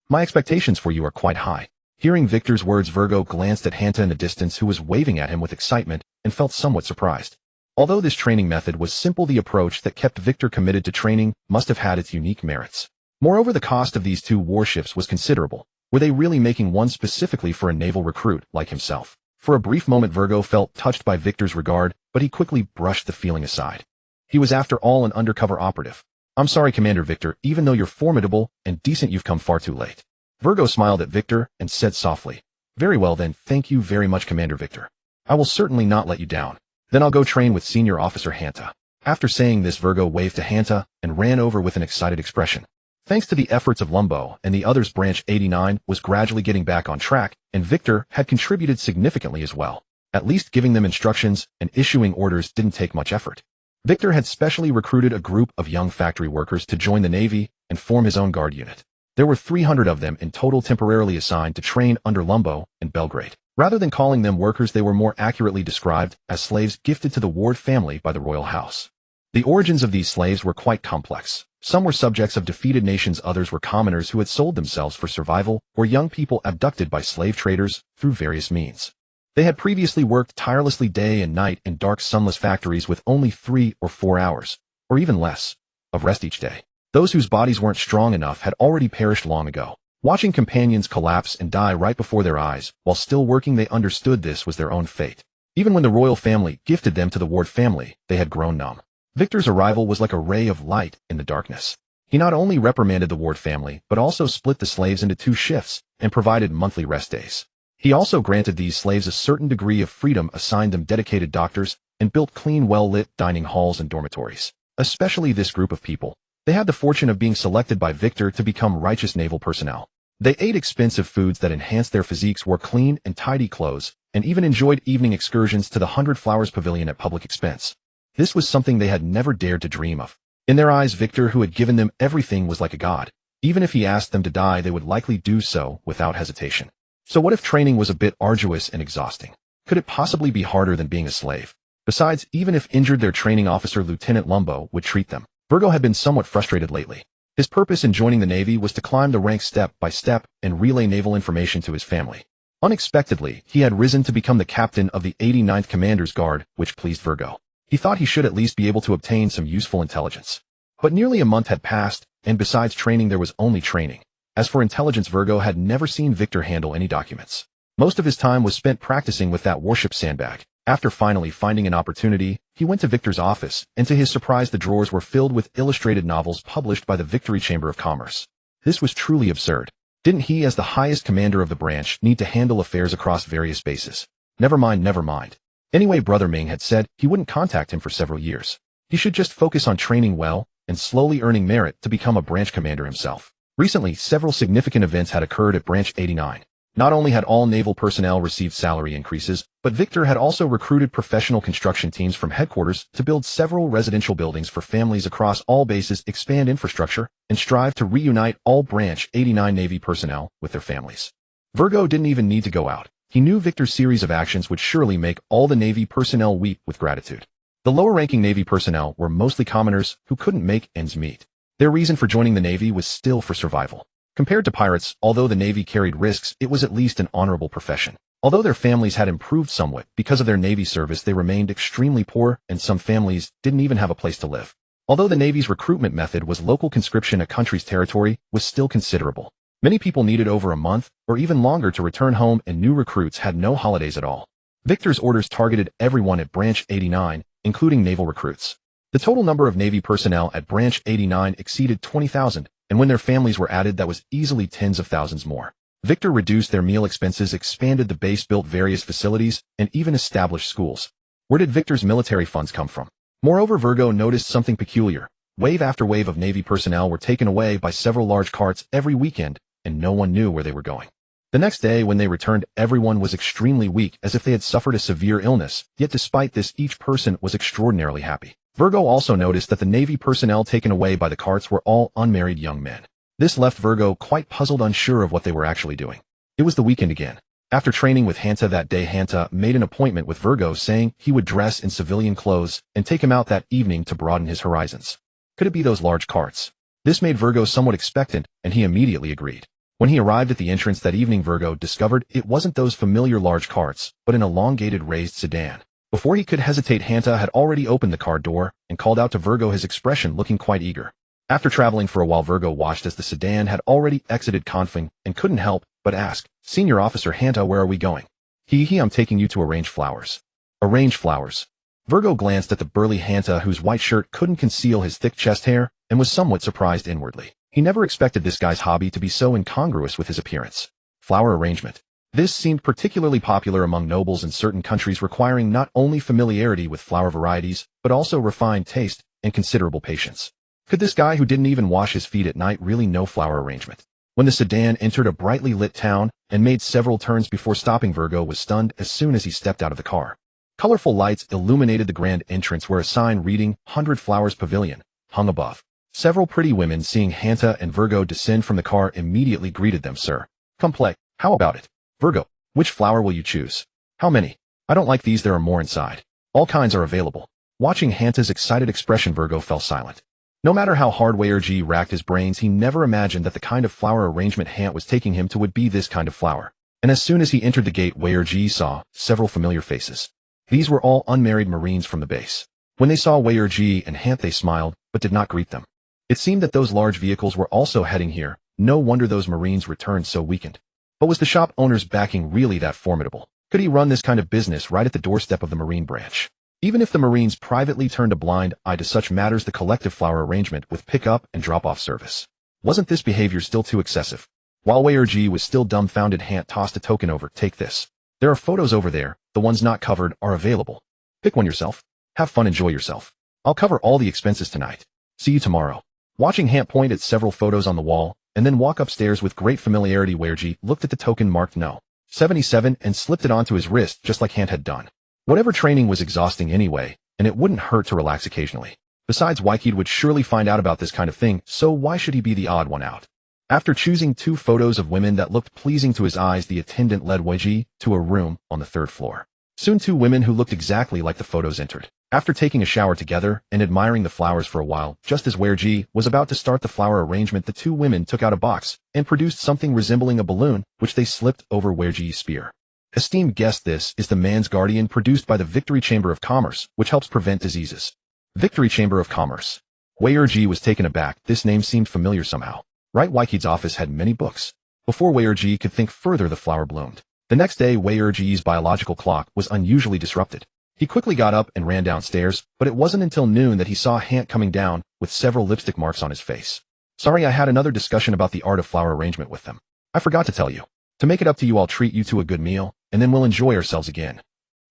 My expectations for you are quite high. Hearing Victor's words, Virgo glanced at Hanta in the distance, who was waving at him with excitement, and felt somewhat surprised. Although this training method was simple, the approach that kept Victor committed to training must have had its unique merits. Moreover, the cost of these two warships was considerable. Were they really making one specifically for a naval recruit like himself? For a brief moment, Virgo felt touched by Victor's regard, but he quickly brushed the feeling aside. He was, after all, an undercover operative. I'm sorry, Commander Victor, even though you're formidable and decent, you've come far too late. Virgo smiled at Victor and said softly, Very well then, thank you very much, Commander Victor. I will certainly not let you down. Then I'll go train with Senior Officer Hanta. After saying this, Virgo waved to Hanta and ran over with an excited expression. Thanks to the efforts of Lumbo and the others, Branch 89 was gradually getting back on track, and Victor had contributed significantly as well. At least giving them instructions and issuing orders didn't take much effort. Victor had specially recruited a group of young factory workers to join the Navy and form his own guard unit. There were 300 of them in total, temporarily assigned to train under Lumbo and Belgrade. Rather than calling them workers, they were more accurately described as slaves gifted to the Ward family by the royal house. The origins of these slaves were quite complex. Some were subjects of defeated nations, others were commoners who had sold themselves for survival, or young people abducted by slave traders through various means. They had previously worked tirelessly day and night in dark, sunless factories with only 3 or 4 hours, or even less, of rest each day. Those whose bodies weren't strong enough had already perished long ago. Watching companions collapse and die right before their eyes, while still working, they understood this was their own fate. Even when the royal family gifted them to the Ward family, they had grown numb. Victor's arrival was like a ray of light in the darkness. He not only reprimanded the Ward family, but also split the slaves into 2 shifts and provided monthly rest days. He also granted these slaves a certain degree of freedom, assigned them dedicated doctors, and built clean, well-lit dining halls and dormitories. Especially this group of people. They had the fortune of being selected by Victor to become righteous naval personnel. They ate expensive foods that enhanced their physiques, wore clean and tidy clothes, and even enjoyed evening excursions to the 100 Flowers Pavilion at public expense. This was something they had never dared to dream of. In their eyes, Victor, who had given them everything, was like a god. Even if he asked them to die, they would likely do so without hesitation. So what if training was a bit arduous and exhausting? Could it possibly be harder than being a slave? Besides, even if injured, their training officer, Lieutenant Lumbo, would treat them. Virgo had been somewhat frustrated lately. His purpose in joining the Navy was to climb the ranks step by step and relay naval information to his family. Unexpectedly, he had risen to become the captain of the 89th Commander's Guard, which pleased Virgo. He thought he should at least be able to obtain some useful intelligence. But nearly a month had passed, and besides training, there was only training. As for intelligence, Virgo had never seen Victor handle any documents. Most of his time was spent practicing with that warship sandbag. After finally finding an opportunity, he went to Victor's office, and to his surprise, the drawers were filled with illustrated novels published by the Victory Chamber of Commerce. This was truly absurd. Didn't he, as the highest commander of the branch, need to handle affairs across various bases? Never mind, never mind. Anyway, Brother Ming had said he wouldn't contact him for several years. He should just focus on training well and slowly earning merit to become a branch commander himself. Recently, several significant events had occurred at Branch 89. Not only had all naval personnel received salary increases, but Victor had also recruited professional construction teams from headquarters to build several residential buildings for families across all bases, expand infrastructure, and strive to reunite all Branch 89 Navy personnel with their families. Virgo didn't even need to go out. He knew Victor's series of actions would surely make all the Navy personnel weep with gratitude. The lower-ranking Navy personnel were mostly commoners who couldn't make ends meet. Their reason for joining the Navy was still for survival. Compared to pirates, although the Navy carried risks, it was at least an honorable profession. Although their families had improved somewhat because of their Navy service, they remained extremely poor, and some families didn't even have a place to live. Although the Navy's recruitment method was local conscription, a country's territory was still considerable. Many people needed over a month or even longer to return home, and new recruits had no holidays at all. Victor's orders targeted everyone at Branch 89, including naval recruits. The total number of Navy personnel at Branch 89 exceeded 20,000, and when their families were added, that was easily tens of thousands more. Victor reduced their meal expenses, expanded the base, built various facilities, and even established schools. Where did Victor's military funds come from? Moreover, Virgo noticed something peculiar. Wave after wave of Navy personnel were taken away by several large carts every weekend, and no one knew where they were going. The next day, when they returned, everyone was extremely weak, as if they had suffered a severe illness, yet despite this, each person was extraordinarily happy. Virgo also noticed that the Navy personnel taken away by the carts were all unmarried young men. This left Virgo quite puzzled, unsure of what they were actually doing. It was the weekend again. After training with Hanta that day, Hanta made an appointment with Virgo, saying he would dress in civilian clothes and take him out that evening to broaden his horizons. Could it be those large carts? This made Virgo somewhat expectant, and he immediately agreed. When he arrived at the entrance that evening, Virgo discovered it wasn't those familiar large carts, but an elongated raised sedan. Before he could hesitate, Hanta had already opened the car door and called out to Virgo, his expression looking quite eager. After traveling for a while, Virgo watched as the sedan had already exited Confing and couldn't help but ask, "Senior Officer Hanta, where are we going?" I'm taking you to arrange flowers." Arrange flowers. Virgo glanced at the burly Hanta, whose white shirt couldn't conceal his thick chest hair, and was somewhat surprised inwardly. He never expected this guy's hobby to be so incongruous with his appearance. Flower arrangement. This seemed particularly popular among nobles in certain countries, requiring not only familiarity with flower varieties, but also refined taste and considerable patience. Could this guy who didn't even wash his feet at night really know flower arrangement? When the sedan entered a brightly lit town and made several turns before stopping, Virgo was stunned as soon as he stepped out of the car. Colorful lights illuminated the grand entrance, where a sign reading 100 Flowers Pavilion hung above. Several pretty women, seeing Hanta and Virgo descend from the car, immediately greeted them. "Sir, come play. How about it?" "Virgo, which flower will you choose?" "How many?" "I don't like these, there are more inside." "All kinds are available." Watching Hanta's excited expression, Virgo fell silent. No matter how hard Weirg racked his brains, he never imagined that the kind of flower arrangement Hant was taking him to would be this kind of flower. And as soon as he entered the gate, Weirg saw several familiar faces. These were all unmarried Marines from the base. When they saw Weirg and Hant, they smiled, but did not greet them. It seemed that those large vehicles were also heading here. No wonder those Marines returned so weakened. But was the shop owner's backing really that formidable? Could he run this kind of business right at the doorstep of the Marine branch? Even if the Marines privately turned a blind eye to such matters, the collective flower arrangement with pick-up and drop-off service. Wasn't this behavior still too excessive? While Weirg was still dumbfounded, Hant tossed a token over. "Take this. There are photos over there. The ones not covered are available. Pick one yourself. Have fun, enjoy yourself. I'll cover all the expenses tonight. See you tomorrow." Watching Hant point at several photos on the wall and then walk upstairs with great familiarity, Weirg looked at the token marked No. 77 and slipped it onto his wrist, just like Hant had done. Whatever training was exhausting anyway, and it wouldn't hurt to relax occasionally. Besides, Weirg would surely find out about this kind of thing, so why should he be the odd one out? After choosing 2 photos of women that looked pleasing to his eyes, the attendant led Weirg to a room on the 3rd floor. Soon 2 women who looked exactly like the photos entered. After taking a shower together and admiring the flowers for a while, just as Weirg was about to start the flower arrangement, the 2 women took out a box and produced something resembling a balloon, which they slipped over Weirg's spear. Esteemed guest, this is the man's guardian, produced by the Victory Chamber of Commerce, which helps prevent diseases. Victory Chamber of Commerce. Weirg was taken aback. This name seemed familiar somehow. Right, Weirg's office had many books. Before Weirg could think further, the flower bloomed. The next day, Weirg's biological clock was unusually disrupted. He quickly got up and ran downstairs, but it wasn't until noon that he saw Hant coming down with several lipstick marks on his face. "Sorry, I had another discussion about the art of flower arrangement with them. I forgot to tell you. To make it up to you, I'll treat you to a good meal, and then we'll enjoy ourselves again."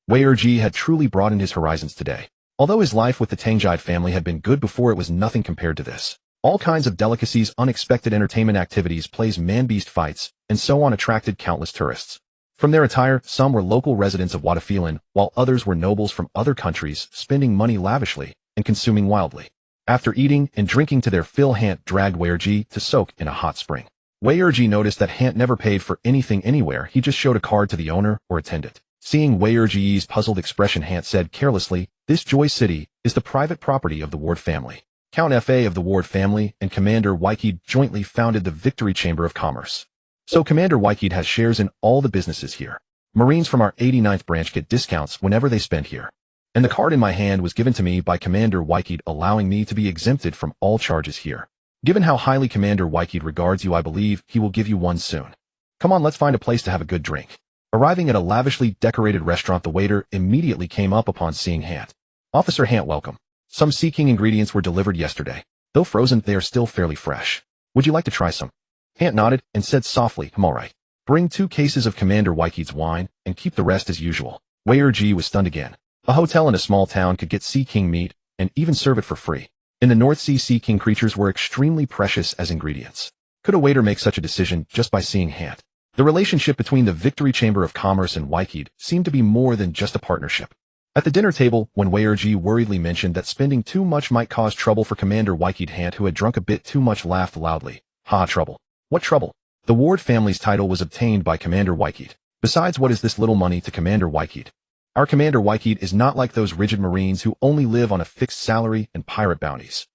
Weirg had truly broadened his horizons today. Although his life with the Tangjide family had been good before, it was nothing compared to this. All kinds of delicacies, unexpected entertainment activities, plays, man-beast fights, and so on attracted countless tourists. From their attire, some were local residents of Watafilan, while others were nobles from other countries, spending money lavishly and consuming wildly. After eating and drinking to their fill, Hant dragged Weirji to soak in a hot spring. Weirji noticed that Hant never paid for anything anywhere, he just showed a card to the owner or attendant. Seeing Weirji's puzzled expression, Hant said carelessly, "This Joy City is the private property of the Ward family. Count Fa of the Ward family and Commander Wykid jointly founded the Victory Chamber of Commerce. So Commander Wykid has shares in all the businesses here. Marines from our 89th branch get discounts whenever they spend here. And the card in my hand was given to me by Commander Wykid, allowing me to be exempted from all charges here. Given how highly Commander Wykid regards you, I believe he will give you one soon. Come on, let's find a place to have a good drink." Arriving at a lavishly decorated restaurant, the waiter immediately came up upon seeing Hant. "Officer Hant, welcome. Some Sea King ingredients were delivered yesterday. Though frozen, they are still fairly fresh. Would you like to try some?" Hant nodded and said softly, "I'm all right. Bring 2 cases of Commander Wykid's wine and keep the rest as usual." Weirji was stunned again. A hotel in a small town could get Sea King meat and even serve it for free. In the North Sea, Sea King creatures were extremely precious as ingredients. Could a waiter make such a decision just by seeing Hant? The relationship between the Victory Chamber of Commerce and Wykid seemed to be more than just a partnership. At the dinner table, when Weirji worriedly mentioned that spending too much might cause trouble for Commander Wykid, Hant, who had drunk a bit too much, laughed loudly. "Ha, trouble. What trouble? The Ward family's title was obtained by Commander Wykid. Besides, what is this little money to Commander Wykid? Our Commander Wykid is not like those rigid Marines who only live on a fixed salary and pirate bounties.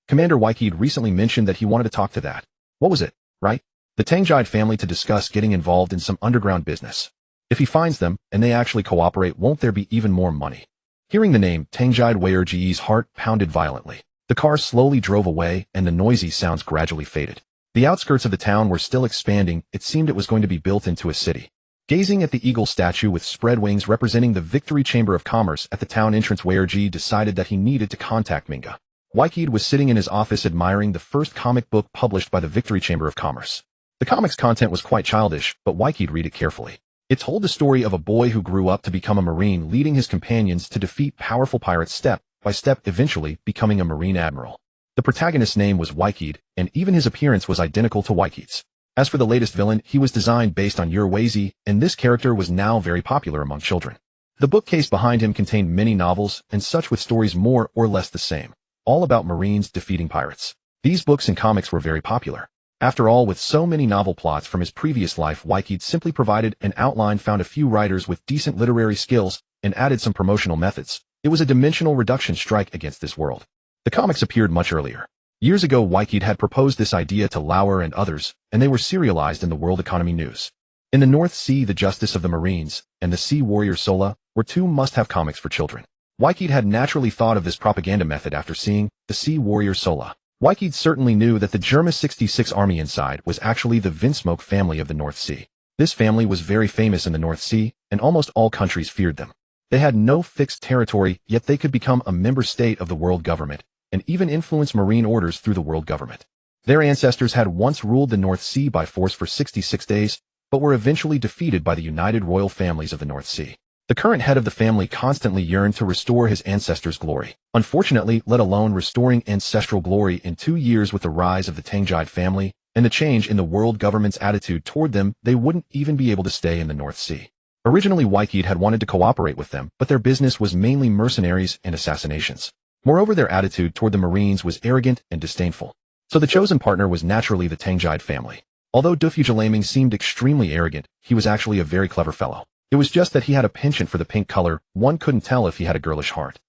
Commander Wykid recently mentioned that he wanted to talk to that. What was it, right? The Tangjide family to discuss getting involved in some underground business. If he finds them, and they actually cooperate, won't there be even more money?" Hearing the name Tangjide, Weirji's heart pounded violently. The car slowly drove away, and the noisy sounds gradually faded. The outskirts of the town were still expanding. It seemed it was going to be built into a city. Gazing at the eagle statue with spread wings representing the Victory Chamber of Commerce at the town entrance, Weirji decided that he needed to contact Minga. Wykid was sitting in his office admiring the first comic book published by the Victory Chamber of Commerce. The comic's content was quite childish, but Wykid read it carefully. It told the story of a boy who grew up to become a Marine, leading his companions to defeat powerful pirates step by step, eventually becoming a Marine admiral. The protagonist's name was Wykid, and even his appearance was identical to Wykid's. As for the latest villain, he was designed based on Urwezi, and this character was now very popular among children. The bookcase behind him contained many novels and such with stories more or less the same, all about Marines defeating pirates. These books and comics were very popular. After all, with so many novel plots from his previous life, Wykid simply provided an outline, found a few writers with decent literary skills, and added some promotional methods. It was a dimensional reduction strike against this world. The comics appeared much earlier. Years ago, Wykid had proposed this idea to Lauer and others, and they were serialized in the World Economy News. In the North Sea, The Justice of the Marines and The Sea Warrior Sola were 2 must-have comics for children. Wykid had naturally thought of this propaganda method after seeing The Sea Warrior Sola. Wykid certainly knew that the Germa 66 army inside was actually the Vinsmoke family of the North Sea. This family was very famous in the North Sea, and almost all countries feared them. They had no fixed territory, yet they could become a member state of the world government, and even influence marine orders through the world government. Their ancestors had once ruled the North Sea by force for 66 days, but were eventually defeated by the united royal families of the North Sea. The current head of the family constantly yearned to restore his ancestors' glory. Unfortunately, let alone restoring ancestral glory in 2 years with the rise of the Tangjide family and the change in the world government's attitude toward them, they wouldn't even be able to stay in the North Sea. Originally, Wykid had wanted to cooperate with them, but their business was mainly mercenaries and assassinations. Moreover, their attitude toward the Marines was arrogant and disdainful. So the chosen partner was naturally the Tangjide family. Although Dufujalaming seemed extremely arrogant, he was actually a very clever fellow. It was just that he had a penchant for the pink color. One couldn't tell if he had a girlish heart.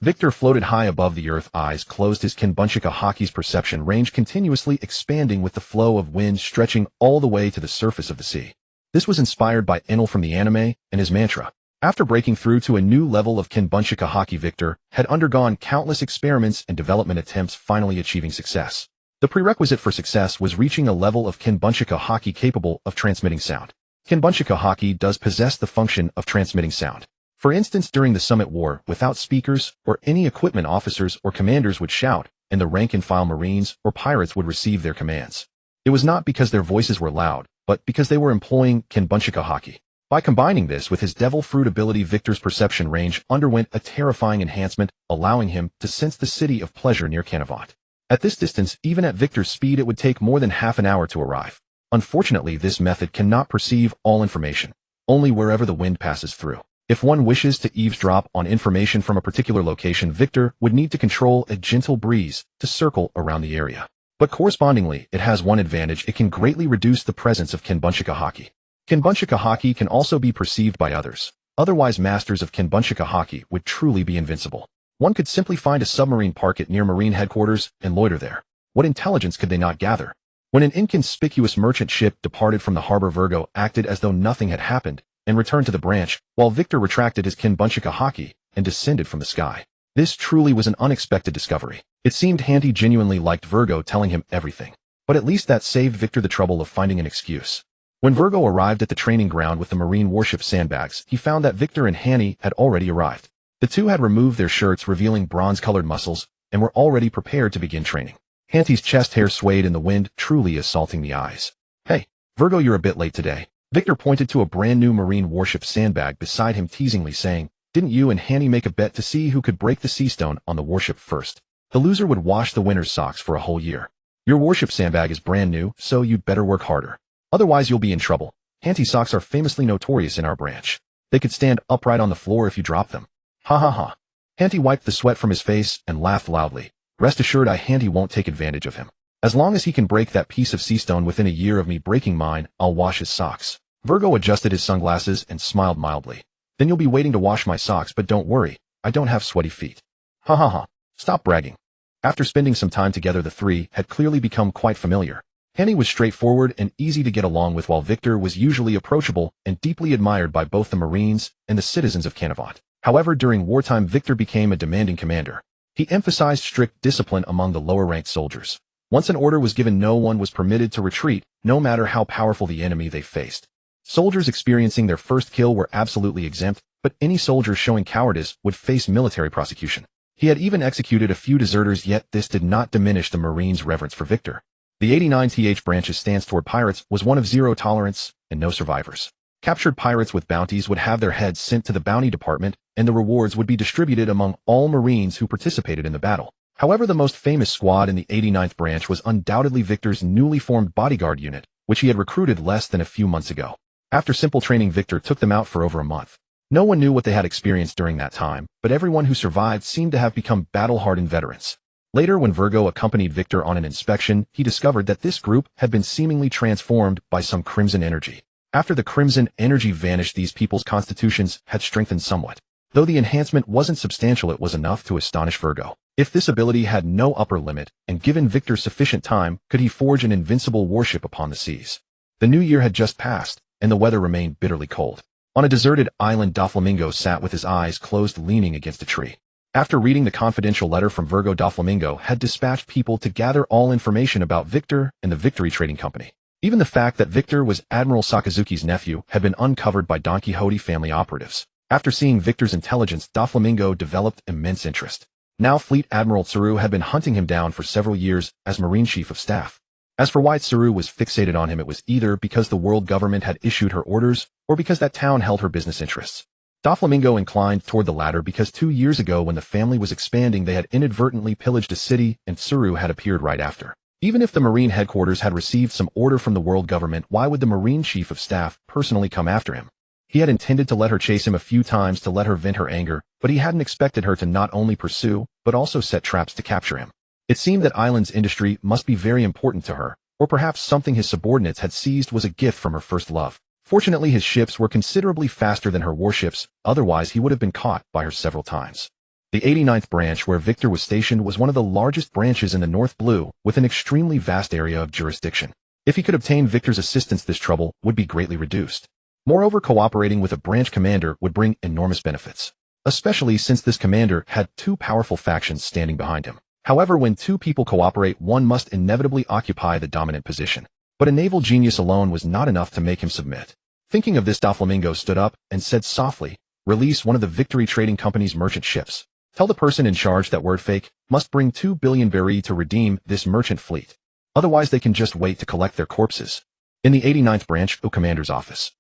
Victor floated high above the earth, eyes closed, his Kinbunchika Haki's perception range continuously expanding with the flow of wind stretching all the way to the surface of the sea. This was inspired by Enel from the anime and his mantra. After breaking through to a new level of Kinbunchika Haki, Victor had undergone countless experiments and development attempts, finally achieving success. The prerequisite for success was reaching a level of Kinbunchika Haki capable of transmitting sound. Kinbunchika Haki does possess the function of transmitting sound. For instance, during the Summit War, without speakers or any equipment, officers or commanders would shout, and the rank-and-file Marines or pirates would receive their commands. It was not because their voices were loud, but because they were employing Kinbunchika Haki. By combining this with his Devil Fruit ability, Victor's perception range underwent a terrifying enhancement, allowing him to sense the city of pleasure near Canavant. At this distance, even at Victor's speed, it would take more than half an hour to arrive. Unfortunately, this method cannot perceive all information, only wherever the wind passes through. If one wishes to eavesdrop on information from a particular location, Victor would need to control a gentle breeze to circle around the area. But correspondingly, it has one advantage: it can greatly reduce the presence of Kenbunshika Haki. Kenbunshika Haki can also be perceived by others. Otherwise, masters of Kenbunshika Haki would truly be invincible. One could simply find a submarine park at near Marine headquarters and loiter there. What intelligence could they not gather? When an inconspicuous merchant ship departed from the harbor, Virgo acted as though nothing had happened and returned to the branch, while Victor retracted his Kenbunshika Haki and descended from the sky. This truly was an unexpected discovery. It seemed Hanty genuinely liked Virgo telling him everything. But at least that saved Victor the trouble of finding an excuse. When Virgo arrived at the training ground with the marine warship sandbags, he found that Victor and Hanny had already arrived. The two had removed their shirts, revealing bronze-colored muscles, and were already prepared to begin training. Hanty's chest hair swayed in the wind, truly assaulting the eyes. "Hey, Virgo, you're a bit late today." Victor pointed to a brand-new marine warship sandbag beside him, teasingly saying, "Didn't you and Hanny make a bet to see who could break the sea stone on the warship first? The loser would wash the winner's socks for a whole year. Your warship sandbag is brand new, so you'd better work harder. Otherwise you'll be in trouble. Hanty's socks are famously notorious in our branch. They could stand upright on the floor if you dropped them." "Ha ha ha." Hanty wiped the sweat from his face and laughed loudly. "Rest assured, Hanty won't take advantage of him. As long as he can break that piece of sea stone within a year of me breaking mine, I'll wash his socks." Virgo adjusted his sunglasses and smiled mildly. "Then you'll be waiting to wash my socks, but don't worry, I don't have sweaty feet." "Ha ha ha. Stop bragging." After spending some time together, the three had clearly become quite familiar. Hanny was straightforward and easy to get along with, while Victor was usually approachable and deeply admired by both the Marines and the citizens of Canavant. However, during wartime, Victor became a demanding commander. He emphasized strict discipline among the lower-ranked soldiers. Once an order was given, no one was permitted to retreat, no matter how powerful the enemy they faced. Soldiers experiencing their first kill were absolutely exempt, but any soldier showing cowardice would face military prosecution. He had even executed a few deserters, yet this did not diminish the Marines' reverence for Victor. The 89th branch's stance toward pirates was one of zero tolerance and no survivors. Captured pirates with bounties would have their heads sent to the bounty department, and the rewards would be distributed among all Marines who participated in the battle. However, the most famous squad in the 89th branch was undoubtedly Victor's newly formed bodyguard unit, which he had recruited less than a few months ago. After simple training, Victor took them out for over a month. No one knew what they had experienced during that time, but everyone who survived seemed to have become battle-hardened veterans. Later, when Virgo accompanied Victor on an inspection, he discovered that this group had been seemingly transformed by some crimson energy. After the crimson energy vanished, these people's constitutions had strengthened somewhat. Though the enhancement wasn't substantial, it was enough to astonish Virgo. If this ability had no upper limit, and given Victor sufficient time, could he forge an invincible warship upon the seas? The new year had just passed, and the weather remained bitterly cold. On a deserted island, Doflamingo sat with his eyes closed, leaning against a tree. After reading the confidential letter from Virgo, Doflamingo had dispatched people to gather all information about Victor and the Victory Trading Company. Even the fact that Victor was Admiral Sakazuki's nephew had been uncovered by Don Quixote family operatives. After seeing Victor's intelligence, Doflamingo developed immense interest. Now Fleet Admiral Tsuru had been hunting him down for several years as Marine Chief of Staff. As for why Tsuru was fixated on him, it was either because the world government had issued her orders, or because that town held her business interests. Doflamingo inclined toward the latter, because 2 years ago when the family was expanding, they had inadvertently pillaged a city, and Tsuru had appeared right after. Even if the Marine headquarters had received some order from the world government, why would the Marine Chief of Staff personally come after him? He had intended to let her chase him a few times to let her vent her anger, but he hadn't expected her to not only pursue, but also set traps to capture him. It seemed that Island's industry must be very important to her, or perhaps something his subordinates had seized was a gift from her first love. Fortunately, his ships were considerably faster than her warships, otherwise he would have been caught by her several times. The 89th branch, where Victor was stationed, was one of the largest branches in the North Blue, with an extremely vast area of jurisdiction. If he could obtain Victor's assistance, this trouble would be greatly reduced. Moreover, cooperating with a branch commander would bring enormous benefits, especially since this commander had two powerful factions standing behind him. However, when two people cooperate, one must inevitably occupy the dominant position. But a naval genius alone was not enough to make him submit. Thinking of this, Doflamingo stood up and said softly, "Release one of the Victory Trading Company's merchant ships. Tell the person in charge that Wordfake must bring 2 billion berry to redeem this merchant fleet. Otherwise they can just wait to collect their corpses." In the 89th branch, the commander's office.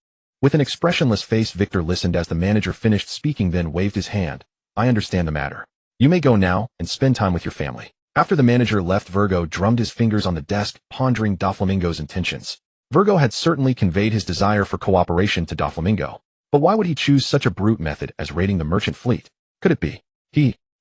With an expressionless face, Victor listened as the manager finished speaking, then waved his hand. "I understand the matter. You may go now and spend time with your family." After the manager left, Virgo drummed his fingers on the desk, pondering Doflamingo's intentions. Virgo had certainly conveyed his desire for cooperation to Doflamingo. But why would he choose such a brute method as raiding the merchant fleet? Could it be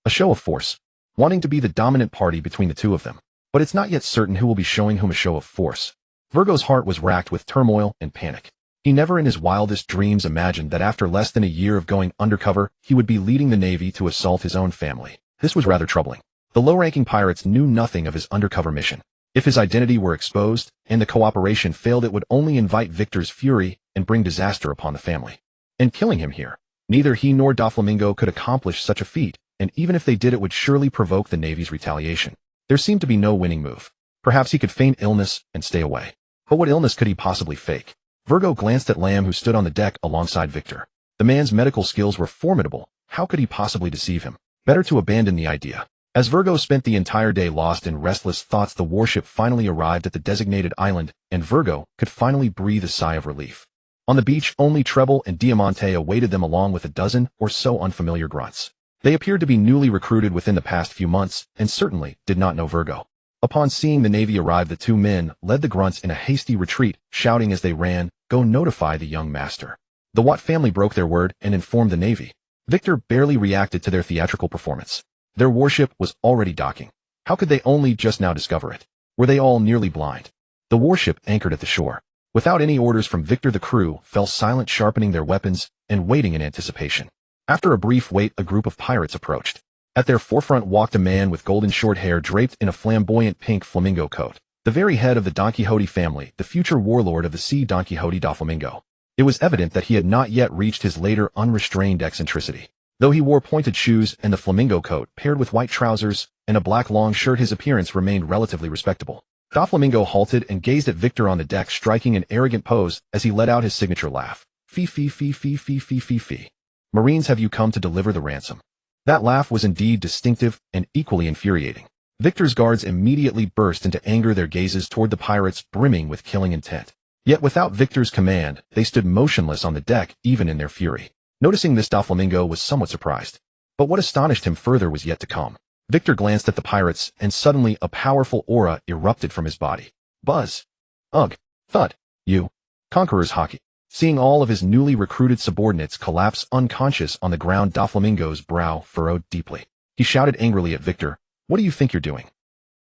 a show of force, wanting to be the dominant party between the two of them? But it's not yet certain who will be showing whom a show of force. Virgo's heart was racked with turmoil and panic. He never in his wildest dreams imagined that after less than a year of going undercover, he would be leading the Navy to assault his own family. This was rather troubling. The low-ranking pirates knew nothing of his undercover mission. If his identity were exposed, and the cooperation failed, it would only invite Victor's fury and bring disaster upon the family. And killing him here, neither he nor Doflamingo could accomplish such a feat, and even if they did, it would surely provoke the Navy's retaliation. There seemed to be no winning move. Perhaps he could feign illness and stay away. But what illness could he possibly fake? Virgo glanced at Lamb, who stood on the deck alongside Victor. The man's medical skills were formidable. How could he possibly deceive him? Better to abandon the idea. As Virgo spent the entire day lost in restless thoughts, the warship finally arrived at the designated island, and Virgo could finally breathe a sigh of relief. On the beach, only Treble and Diamante awaited them, along with a dozen or so unfamiliar grunts. They appeared to be newly recruited within the past few months, and certainly did not know Virgo. Upon seeing the Navy arrive, the two men led the grunts in a hasty retreat, shouting as they ran, "Go notify the young master." The Watt family broke their word and informed the Navy. Victor barely reacted to their theatrical performance. Their warship was already docking. How could they only just now discover it? Were they all nearly blind? The warship anchored at the shore. Without any orders from Victor, the crew fell silent, sharpening their weapons and waiting in anticipation. After a brief wait, a group of pirates approached. At their forefront walked a man with golden short hair draped in a flamboyant pink flamingo coat, the very head of the Don Quixote family, the future warlord of the sea, Don Quixote Doflamingo. It was evident that he had not yet reached his later unrestrained eccentricity. Though he wore pointed shoes and the flamingo coat paired with white trousers and a black long shirt, his appearance remained relatively respectable. Doflamingo halted and gazed at Victor on the deck, striking an arrogant pose as he let out his signature laugh. Fee fee fee fee fee fee fee fee. Marines, have you come to deliver the ransom? That laugh was indeed distinctive and equally infuriating. Victor's guards immediately burst into anger, their gazes toward the pirates brimming with killing intent. Yet without Victor's command, they stood motionless on the deck, even in their fury. Noticing this, Doflamingo was somewhat surprised. But what astonished him further was yet to come. Victor glanced at the pirates, and suddenly a powerful aura erupted from his body. Buzz. Ugh. Thud. You. Conqueror's Haki. Seeing all of his newly recruited subordinates collapse unconscious on the ground, Doflamingo's brow furrowed deeply. He shouted angrily at Victor, "What do you think you're doing?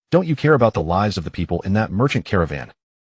Don't you care about the lives of the people in that merchant caravan?"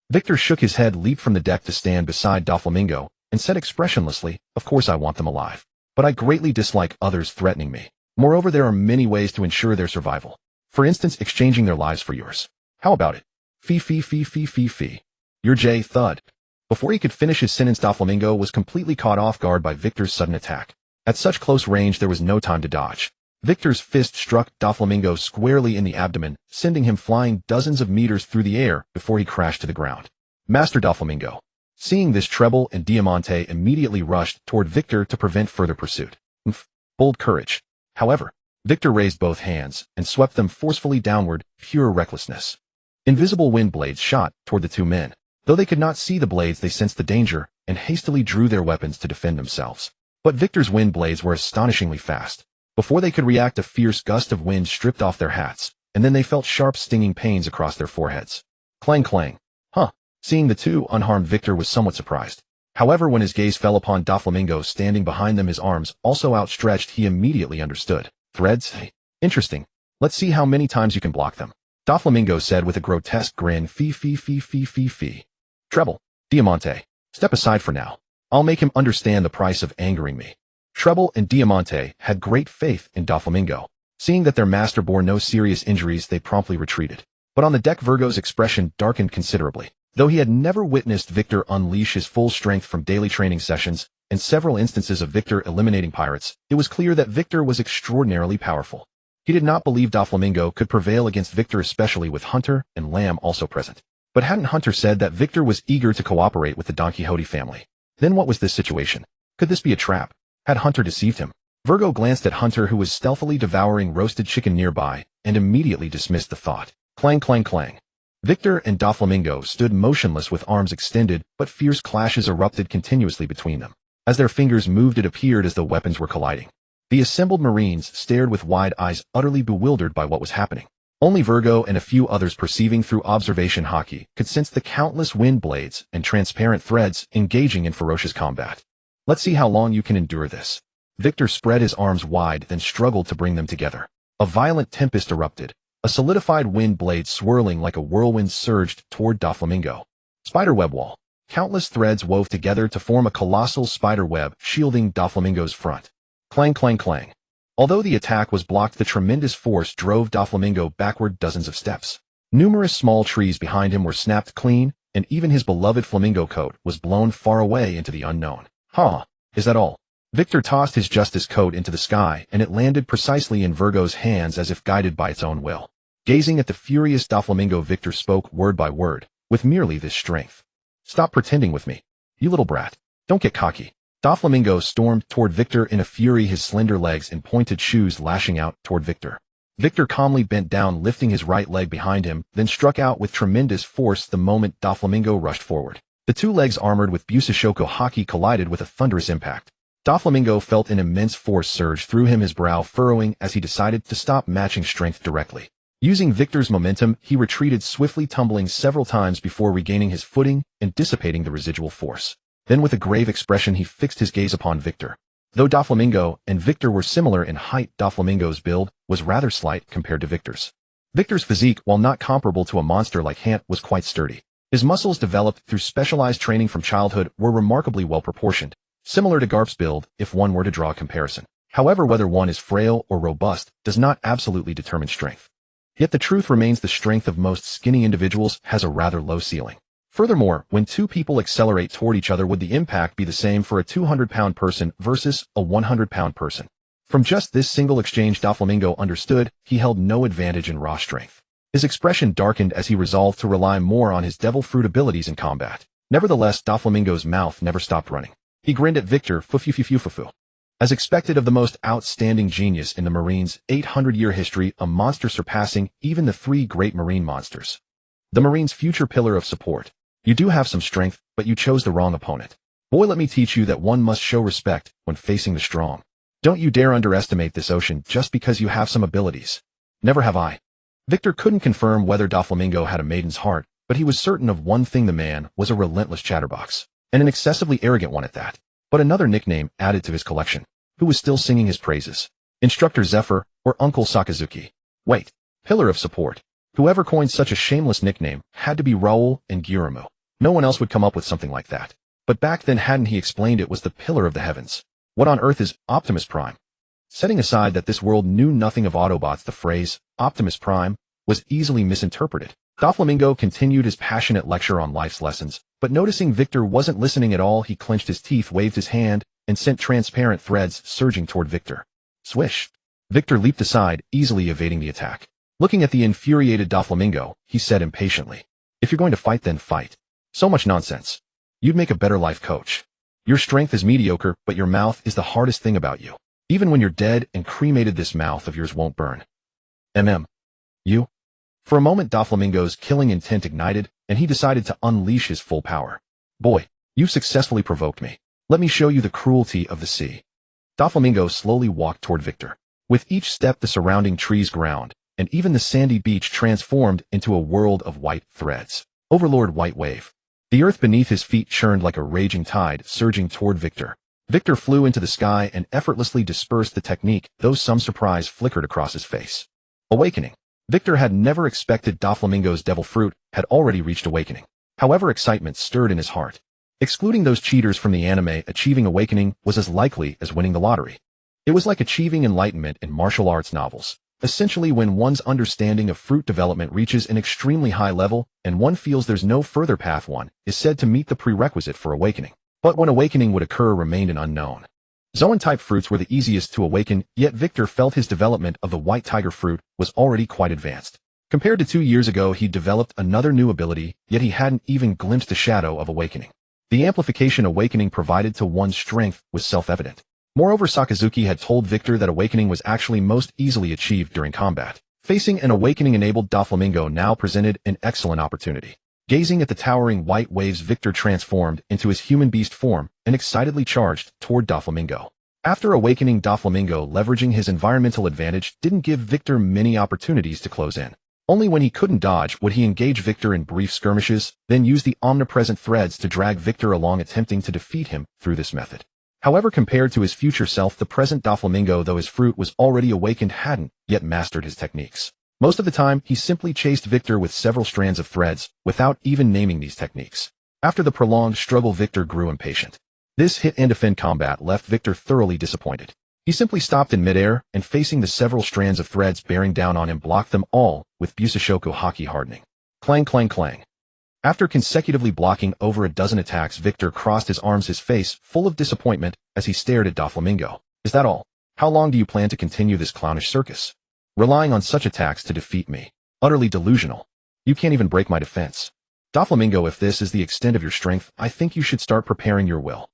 Victor shook his head, leaped from the deck to stand beside Doflamingo, and said expressionlessly, "Of course I want them alive. But I greatly dislike others threatening me. Moreover, there are many ways to ensure their survival. For instance, exchanging their lives for yours. How about it? Fee fee fee fee fee fee. Your J thud." Before he could finish his sentence, Doflamingo was completely caught off guard by Victor's sudden attack. At such close range, there was no time to dodge. Victor's fist struck Doflamingo squarely in the abdomen, sending him flying dozens of meters through the air before he crashed to the ground. Master Doflamingo. Seeing this, Treble and Diamante immediately rushed toward Victor to prevent further pursuit. Bold courage. However, Victor raised both hands and swept them forcefully downward, pure recklessness. Invisible wind blades shot toward the two men. Though they could not see the blades, they sensed the danger and hastily drew their weapons to defend themselves. But Victor's wind blades were astonishingly fast. Before they could react, a fierce gust of wind stripped off their hats, and then they felt sharp stinging pains across their foreheads. Clang clang. Seeing the two unharmed, Victor was somewhat surprised. However, when his gaze fell upon Doflamingo standing behind them, his arms also outstretched, he immediately understood. Threads? Hey, interesting. Let's see how many times you can block them. Doflamingo said with a grotesque grin. Fee fee fee fee fee fee. Treble, Diamante, step aside for now. I'll make him understand the price of angering me. Treble and Diamante had great faith in Doflamingo. Seeing that their master bore no serious injuries, they promptly retreated. But on the deck, Virgo's expression darkened considerably. Though he had never witnessed Victor unleash his full strength from daily training sessions and several instances of Victor eliminating pirates, it was clear that Victor was extraordinarily powerful. He did not believe Doflamingo could prevail against Victor, especially with Hunter and Lamb also present. But hadn't Hunter said that Victor was eager to cooperate with the Don Quixote family? Then what was this situation? Could this be a trap? Had Hunter deceived him? Virgo glanced at Hunter, who was stealthily devouring roasted chicken nearby, and immediately dismissed the thought. Clang clang clang. Victor and Doflamingo stood motionless with arms extended, but fierce clashes erupted continuously between them. As their fingers moved, it appeared as though weapons were colliding. The assembled Marines stared with wide eyes, utterly bewildered by what was happening. Only Virgo and a few others perceiving through observation Haki could sense the countless wind blades and transparent threads engaging in ferocious combat. Let's see how long you can endure this. Victor spread his arms wide then struggled to bring them together. A violent tempest erupted. A solidified wind blade swirling like a whirlwind surged toward Doflamingo. Spiderweb wall. Countless threads wove together to form a colossal spider web shielding Doflamingo's front. Clang, clang, clang. Although the attack was blocked, the tremendous force drove Doflamingo backward dozens of steps. Numerous small trees behind him were snapped clean, and even his beloved flamingo coat was blown far away into the unknown. Huh, is that all? Victor tossed his justice coat into the sky, and it landed precisely in Virgo's hands as if guided by its own will. Gazing at the furious Doflamingo, Victor spoke word by word, with merely this strength. Stop pretending with me, you little brat. Don't get cocky. Doflamingo stormed toward Victor in a fury, his slender legs and pointed shoes lashing out toward Victor. Victor calmly bent down, lifting his right leg behind him, then struck out with tremendous force the moment Doflamingo rushed forward. The two legs armored with Busashoko Haki collided with a thunderous impact. Doflamingo felt an immense force surge through him, his brow furrowing as he decided to stop matching strength directly. Using Victor's momentum, he retreated swiftly, tumbling several times before regaining his footing and dissipating the residual force. Then with a grave expression he fixed his gaze upon Victor. Though Doflamingo and Victor were similar in height, Doflamingo's build was rather slight compared to Victor's. Victor's physique, while not comparable to a monster like Hant, was quite sturdy. His muscles, developed through specialized training from childhood, were remarkably well proportioned, similar to Garp's build if one were to draw a comparison. However, whether one is frail or robust does not absolutely determine strength. Yet the truth remains, the strength of most skinny individuals has a rather low ceiling. Furthermore, when two people accelerate toward each other, would the impact be the same for a 200-pound person versus a 100-pound person? From just this single exchange, Doflamingo understood he held no advantage in raw strength. His expression darkened as he resolved to rely more on his devil fruit abilities in combat. Nevertheless, Doflamingo's mouth never stopped running. He grinned at Victor, fufu. As expected of the most outstanding genius in the Marine's 800-year history, a monster surpassing even the three great marine monsters. The Marine's future pillar of support. You do have some strength, but you chose the wrong opponent. Boy, let me teach you that one must show respect when facing the strong. Don't you dare underestimate this ocean just because you have some abilities. Never have I. Victor couldn't confirm whether Doflamingo had a maiden's heart, but he was certain of one thing: the man was a relentless chatterbox, and an excessively arrogant one at that. But another nickname added to his collection. Who was still singing his praises? Instructor Zephyr or Uncle Sakazuki? Wait, pillar of support. Whoever coined such a shameless nickname had to be Raoul and Giramu. No one else would come up with something like that. But back then, hadn't he explained it was the pillar of the heavens? What on earth is Optimus Prime? Setting aside that this world knew nothing of Autobots, the phrase Optimus Prime was easily misinterpreted. Doflamingo continued his passionate lecture on life's lessons, but noticing Victor wasn't listening at all, he clenched his teeth, waved his hand, and sent transparent threads surging toward Victor. Swish! Victor leaped aside, easily evading the attack. Looking at the infuriated Doflamingo, he said impatiently, "If you're going to fight, then fight. So much nonsense. You'd make a better life coach. Your strength is mediocre, but your mouth is the hardest thing about you. Even when you're dead and cremated, this mouth of yours won't burn." You? For a moment, Doflamingo's killing intent ignited, and he decided to unleash his full power. Boy, you've successfully provoked me. Let me show you the cruelty of the sea. Doflamingo slowly walked toward Victor. With each step, the surrounding trees ground, and even the sandy beach transformed into a world of white threads. Overlord White Wave. The earth beneath his feet churned like a raging tide, surging toward Victor. Victor flew into the sky and effortlessly dispersed the technique, though some surprise flickered across his face. Awakening. Victor had never expected Doflamingo's devil fruit had already reached awakening. However, excitement stirred in his heart. Excluding those cheaters from the anime, achieving awakening was as likely as winning the lottery. It was like achieving enlightenment in martial arts novels. Essentially, when one's understanding of fruit development reaches an extremely high level, and one feels there's no further path, one is said to meet the prerequisite for awakening. But when awakening would occur remained an unknown. Zoan-type fruits were the easiest to awaken, yet Victor felt his development of the white tiger fruit was already quite advanced. Compared to 2 years ago, he developed another new ability, yet he hadn't even glimpsed a shadow of awakening. The amplification awakening provided to one's strength was self-evident. Moreover, Sakazuki had told Victor that awakening was actually most easily achieved during combat. Facing an awakening-enabled Doflamingo now presented an excellent opportunity. Gazing at the towering white waves, Victor transformed into his human beast form and excitedly charged toward Doflamingo. After awakening, Doflamingo, leveraging his environmental advantage, didn't give Victor many opportunities to close in. Only when he couldn't dodge would he engage Victor in brief skirmishes, then use the omnipresent threads to drag Victor along, attempting to defeat him through this method. However, compared to his future self, the present Doflamingo, though his fruit was already awakened, hadn't yet mastered his techniques. Most of the time, he simply chased Victor with several strands of threads, without even naming these techniques. After the prolonged struggle, Victor grew impatient. This hit-and-defend combat left Victor thoroughly disappointed. He simply stopped in midair, and facing the several strands of threads bearing down on him, blocked them all with Busoshoku Haki hardening. Clang, clang, clang. After consecutively blocking over a dozen attacks, Victor crossed his arms, his face full of disappointment as he stared at Doflamingo. Is that all? How long do you plan to continue this clownish circus? Relying on such attacks to defeat me? Utterly delusional. You can't even break my defense. Doflamingo, if this is the extent of your strength, I think you should start preparing your will.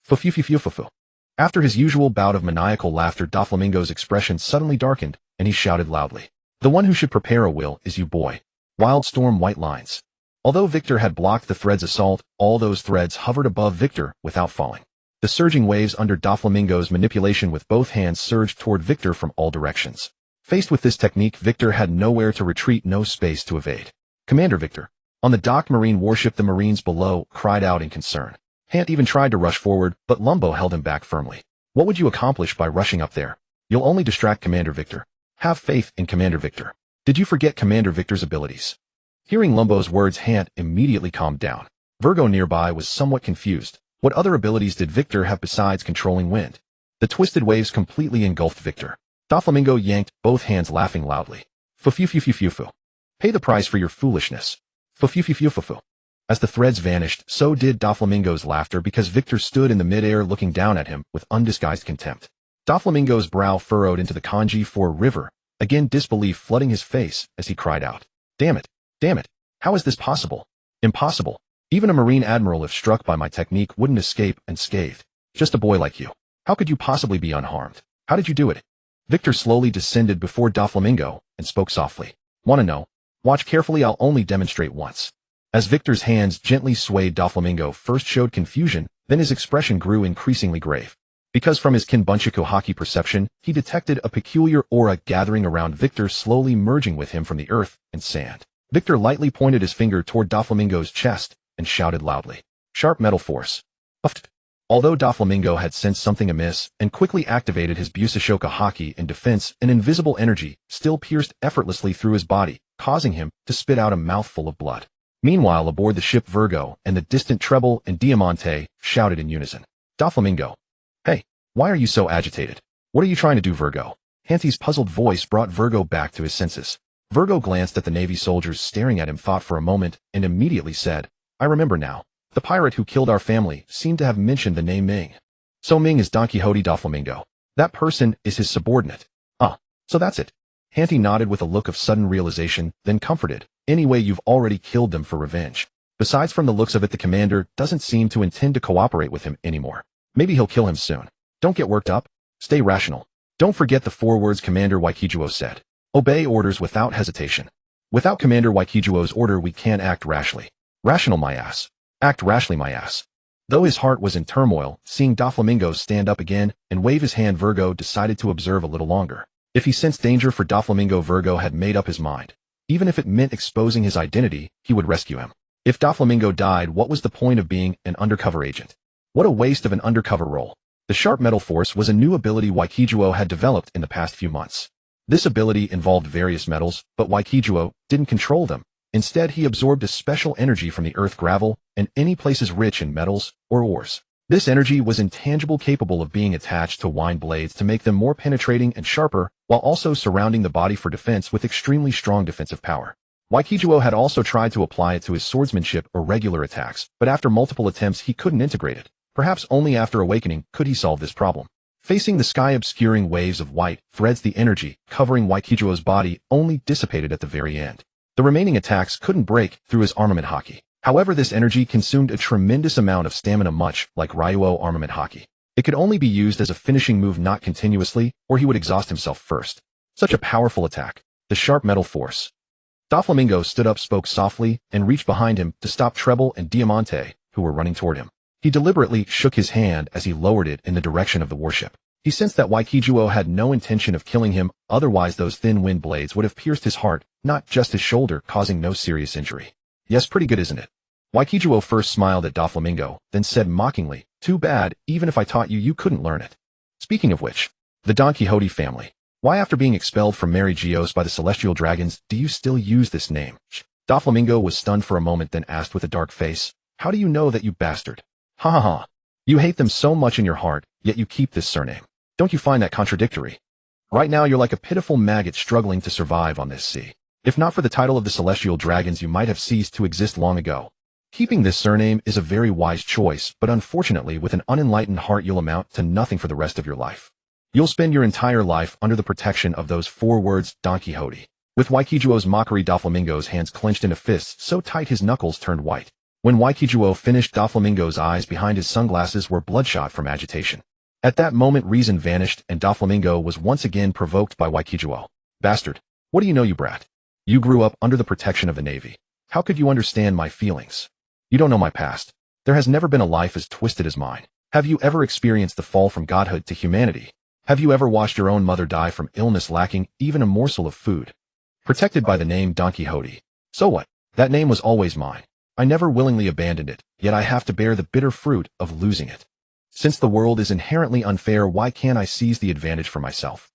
Fufufufufufu. After his usual bout of maniacal laughter, Doflamingo's expression suddenly darkened, and he shouted loudly. The one who should prepare a will is you, boy. Wildstorm white lines. Although Victor had blocked the thread's assault, all those threads hovered above Victor without falling. The surging waves under Doflamingo's manipulation with both hands surged toward Victor from all directions. Faced with this technique, Victor had nowhere to retreat, no space to evade. Commander Victor. On the docked Marine warship, the Marines below cried out in concern. Hant even tried to rush forward, but Lumbo held him back firmly. What would you accomplish by rushing up there? You'll only distract Commander Victor. Have faith in Commander Victor. Did you forget Commander Victor's abilities? Hearing Lumbo's words, Hant immediately calmed down. Virgo nearby was somewhat confused. What other abilities did Victor have besides controlling wind? The twisted waves completely engulfed Victor. Doflamingo yanked both hands, laughing loudly. Fufufufufufu. Pay the price for your foolishness. Fufufufufufu. As the threads vanished, so did Doflamingo's laughter, because Victor stood in the midair looking down at him with undisguised contempt. Doflamingo's brow furrowed into the kanji for river, again disbelief flooding his face as he cried out. Damn it! Damn it! How is this possible? Impossible! Even a Marine Admiral, if struck by my technique, wouldn't escape unscathed. Just a boy like you. How could you possibly be unharmed? How did you do it? Victor slowly descended before Doflamingo and spoke softly. Want to know? Watch carefully, I'll only demonstrate once. As Victor's hands gently swayed, Doflamingo first showed confusion, then his expression grew increasingly grave. Because from his Kinbunchaku Haki perception, he detected a peculiar aura gathering around Victor, slowly merging with him from the earth and sand. Victor lightly pointed his finger toward Doflamingo's chest and shouted loudly. Sharp metal force. Uft. Although Doflamingo had sensed something amiss and quickly activated his Busoshoku Haki in defense, an invisible energy still pierced effortlessly through his body, causing him to spit out a mouthful of blood. Meanwhile, aboard the ship, Virgo and the distant Treble and Diamante shouted in unison. Doflamingo. Hey, why are you so agitated? What are you trying to do, Virgo? Hanti's puzzled voice brought Virgo back to his senses. Virgo glanced at the Navy soldiers staring at him, thought for a moment, and immediately said, I remember now. The pirate who killed our family seemed to have mentioned the name Ming. So Ming is Don Quixote. Doflamingo. That person is his subordinate. Ah, so that's it. Hanti nodded with a look of sudden realization, then comforted. Anyway, you've already killed them for revenge. Besides, from the looks of it, the commander doesn't seem to intend to cooperate with him anymore. Maybe he'll kill him soon. Don't get worked up. Stay rational. Don't forget the 4 words Commander Waikijuo said. Obey orders without hesitation. Without Commander Waikijuo's order, we can't act rashly. Rational, my ass. Act rashly, my ass. Though his heart was in turmoil, seeing Doflamingo stand up again and wave his hand, Virgo decided to observe a little longer. If he sensed danger for Doflamingo, Virgo had made up his mind. Even if it meant exposing his identity, he would rescue him. If Doflamingo died, what was the point of being an undercover agent? What a waste of an undercover role. The Sharp Metal Force was a new ability Waikijuo had developed in the past few months. This ability involved various metals, but Waikijuo didn't control them. Instead, he absorbed a special energy from the earth, gravel, and any places rich in metals or ores. This energy was intangible, capable of being attached to wind blades to make them more penetrating and sharper, while also surrounding the body for defense with extremely strong defensive power. Waikijuo had also tried to apply it to his swordsmanship or regular attacks, but after multiple attempts he couldn't integrate it. Perhaps only after awakening could he solve this problem. Facing the sky-obscuring waves of white threads, the energy covering Waikijuo's body only dissipated at the very end. The remaining attacks couldn't break through his armament Haki. However, this energy consumed a tremendous amount of stamina, much like Ryuo armament Haki. It could only be used as a finishing move, not continuously, or he would exhaust himself first. Such a powerful attack. The Sharp Metal Force. Doflamingo stood up, spoke softly, and reached behind him to stop Treble and Diamante, who were running toward him. He deliberately shook his hand as he lowered it in the direction of the warship. He sensed that Waikijuo had no intention of killing him, otherwise those thin wind blades would have pierced his heart, not just his shoulder, causing no serious injury. Yes, pretty good, isn't it? Waikijuo first smiled at Doflamingo, then said mockingly, too bad, even if I taught you, you couldn't learn it. Speaking of which, the Don Quixote family. Why after being expelled from Mary Geos by the celestial dragons, do you still use this name? Doflamingo was stunned for a moment, then asked with a dark face, how do you know that, you bastard? Ha ha ha. You hate them so much in your heart, yet you keep this surname. Don't you find that contradictory? Right now you're like a pitiful maggot struggling to survive on this sea. If not for the title of the celestial dragons, you might have ceased to exist long ago. Keeping this surname is a very wise choice, but unfortunately with an unenlightened heart you'll amount to nothing for the rest of your life. You'll spend your entire life under the protection of those 4 words, Don Quixote. With Waikijuo's mockery, Doflamingo's hands clenched into fists so tight his knuckles turned white. When Waikijuo finished, Doflamingo's eyes behind his sunglasses were bloodshot from agitation. At that moment reason vanished and Doflamingo was once again provoked by Waikijuo. Bastard. What do you know, you brat? You grew up under the protection of the Navy. How could you understand my feelings? You don't know my past. There has never been a life as twisted as mine. Have you ever experienced the fall from godhood to humanity? Have you ever watched your own mother die from illness, lacking even a morsel of food? Protected by the name Don Quixote. So what? That name was always mine. I never willingly abandoned it, yet I have to bear the bitter fruit of losing it. Since the world is inherently unfair, why can't I seize the advantage for myself?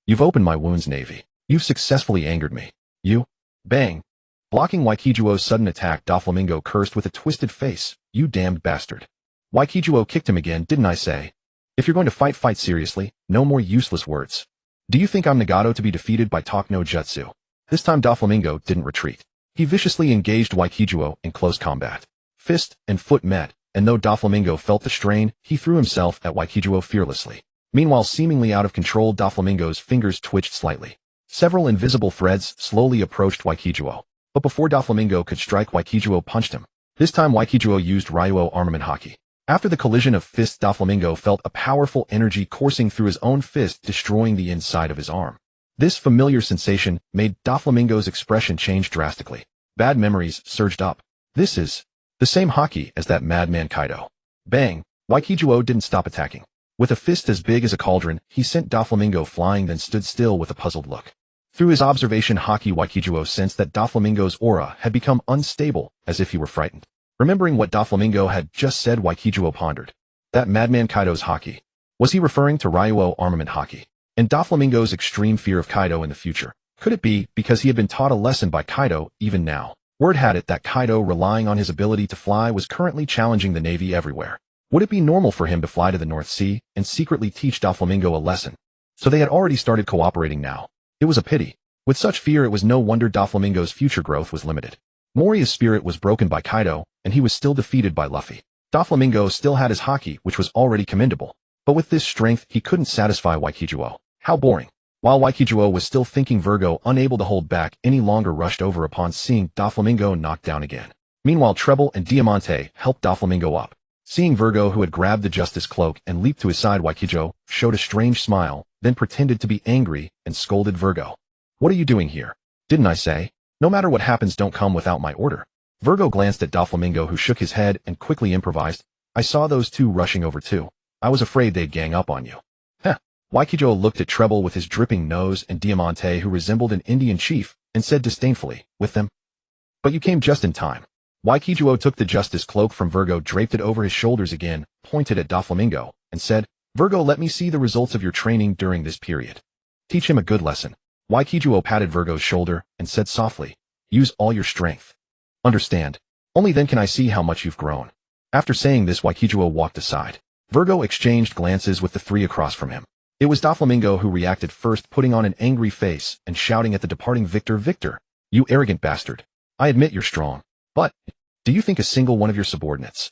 You've opened my wounds, Navy. You've successfully angered me. You? Bang. Blocking Waikijuo's sudden attack, Doflamingo cursed with a twisted face. You damned bastard. Waikijuo kicked him again, didn't I say? If you're going to fight, fight seriously. No more useless words. Do you think I'm Nagato to be defeated by talk no jutsu? This time Doflamingo didn't retreat. He viciously engaged Waikijuo in close combat. Fist and foot met, and though Doflamingo felt the strain, he threw himself at Waikijuo fearlessly. Meanwhile, seemingly out of control, Doflamingo's fingers twitched slightly. Several invisible threads slowly approached Waikijuo. But before Doflamingo could strike, Waikijuo punched him. This time Waikijuo used Ryuo armament Haki. After the collision of fists, Doflamingo felt a powerful energy coursing through his own fist, destroying the inside of his arm. This familiar sensation made Doflamingo's expression change drastically. Bad memories surged up. This is the same Haki as that madman Kaido. Bang! Waikijuo didn't stop attacking. With a fist as big as a cauldron, he sent Doflamingo flying, then stood still with a puzzled look. Through his observation Haki, Waikijuo sensed that Doflamingo's aura had become unstable, as if he were frightened. Remembering what Doflamingo had just said, Waikijuo pondered. That madman Kaido's Haki. Was he referring to Ryuo armament Haki? And Doflamingo's extreme fear of Kaido in the future. Could it be because he had been taught a lesson by Kaido even now? Word had it that Kaido, relying on his ability to fly, was currently challenging the Navy everywhere. Would it be normal for him to fly to the North Sea and secretly teach Doflamingo a lesson? So they had already started cooperating now. It was a pity. With such fear, it was no wonder Doflamingo's future growth was limited. Moria's spirit was broken by Kaido, and he was still defeated by Luffy. Doflamingo still had his Haki, which was already commendable. But with this strength, he couldn't satisfy Waikijuo. How boring. While Waikijuo was still thinking, Virgo, unable to hold back any longer, rushed over upon seeing Doflamingo knocked down again. Meanwhile, Treble and Diamante helped Doflamingo up. Seeing Virgo, who had grabbed the Justice Cloak and leaped to his side, Waikijuo showed a strange smile, then pretended to be angry and scolded Virgo. What are you doing here? Didn't I say? No matter what happens, don't come without my order. Virgo glanced at Doflamingo, who shook his head and quickly improvised. I saw those two rushing over too. I was afraid they'd gang up on you. Heh. Waikijuo looked at Treble with his dripping nose and Diamante, who resembled an Indian chief, and said disdainfully, with them? But you came just in time. Waikijuo took the Justice Cloak from Virgo, draped it over his shoulders again, pointed at Doflamingo, and said, Virgo, let me see the results of your training during this period. Teach him a good lesson. Waikijuo patted Virgo's shoulder and said softly, use all your strength. Understand? Only then can I see how much you've grown. After saying this, Waikijuo walked aside. Virgo exchanged glances with the three across from him. It was Doflamingo who reacted first, putting on an angry face and shouting at the departing Victor, Victor, you arrogant bastard. I admit you're strong. But, do you think a single one of your subordinates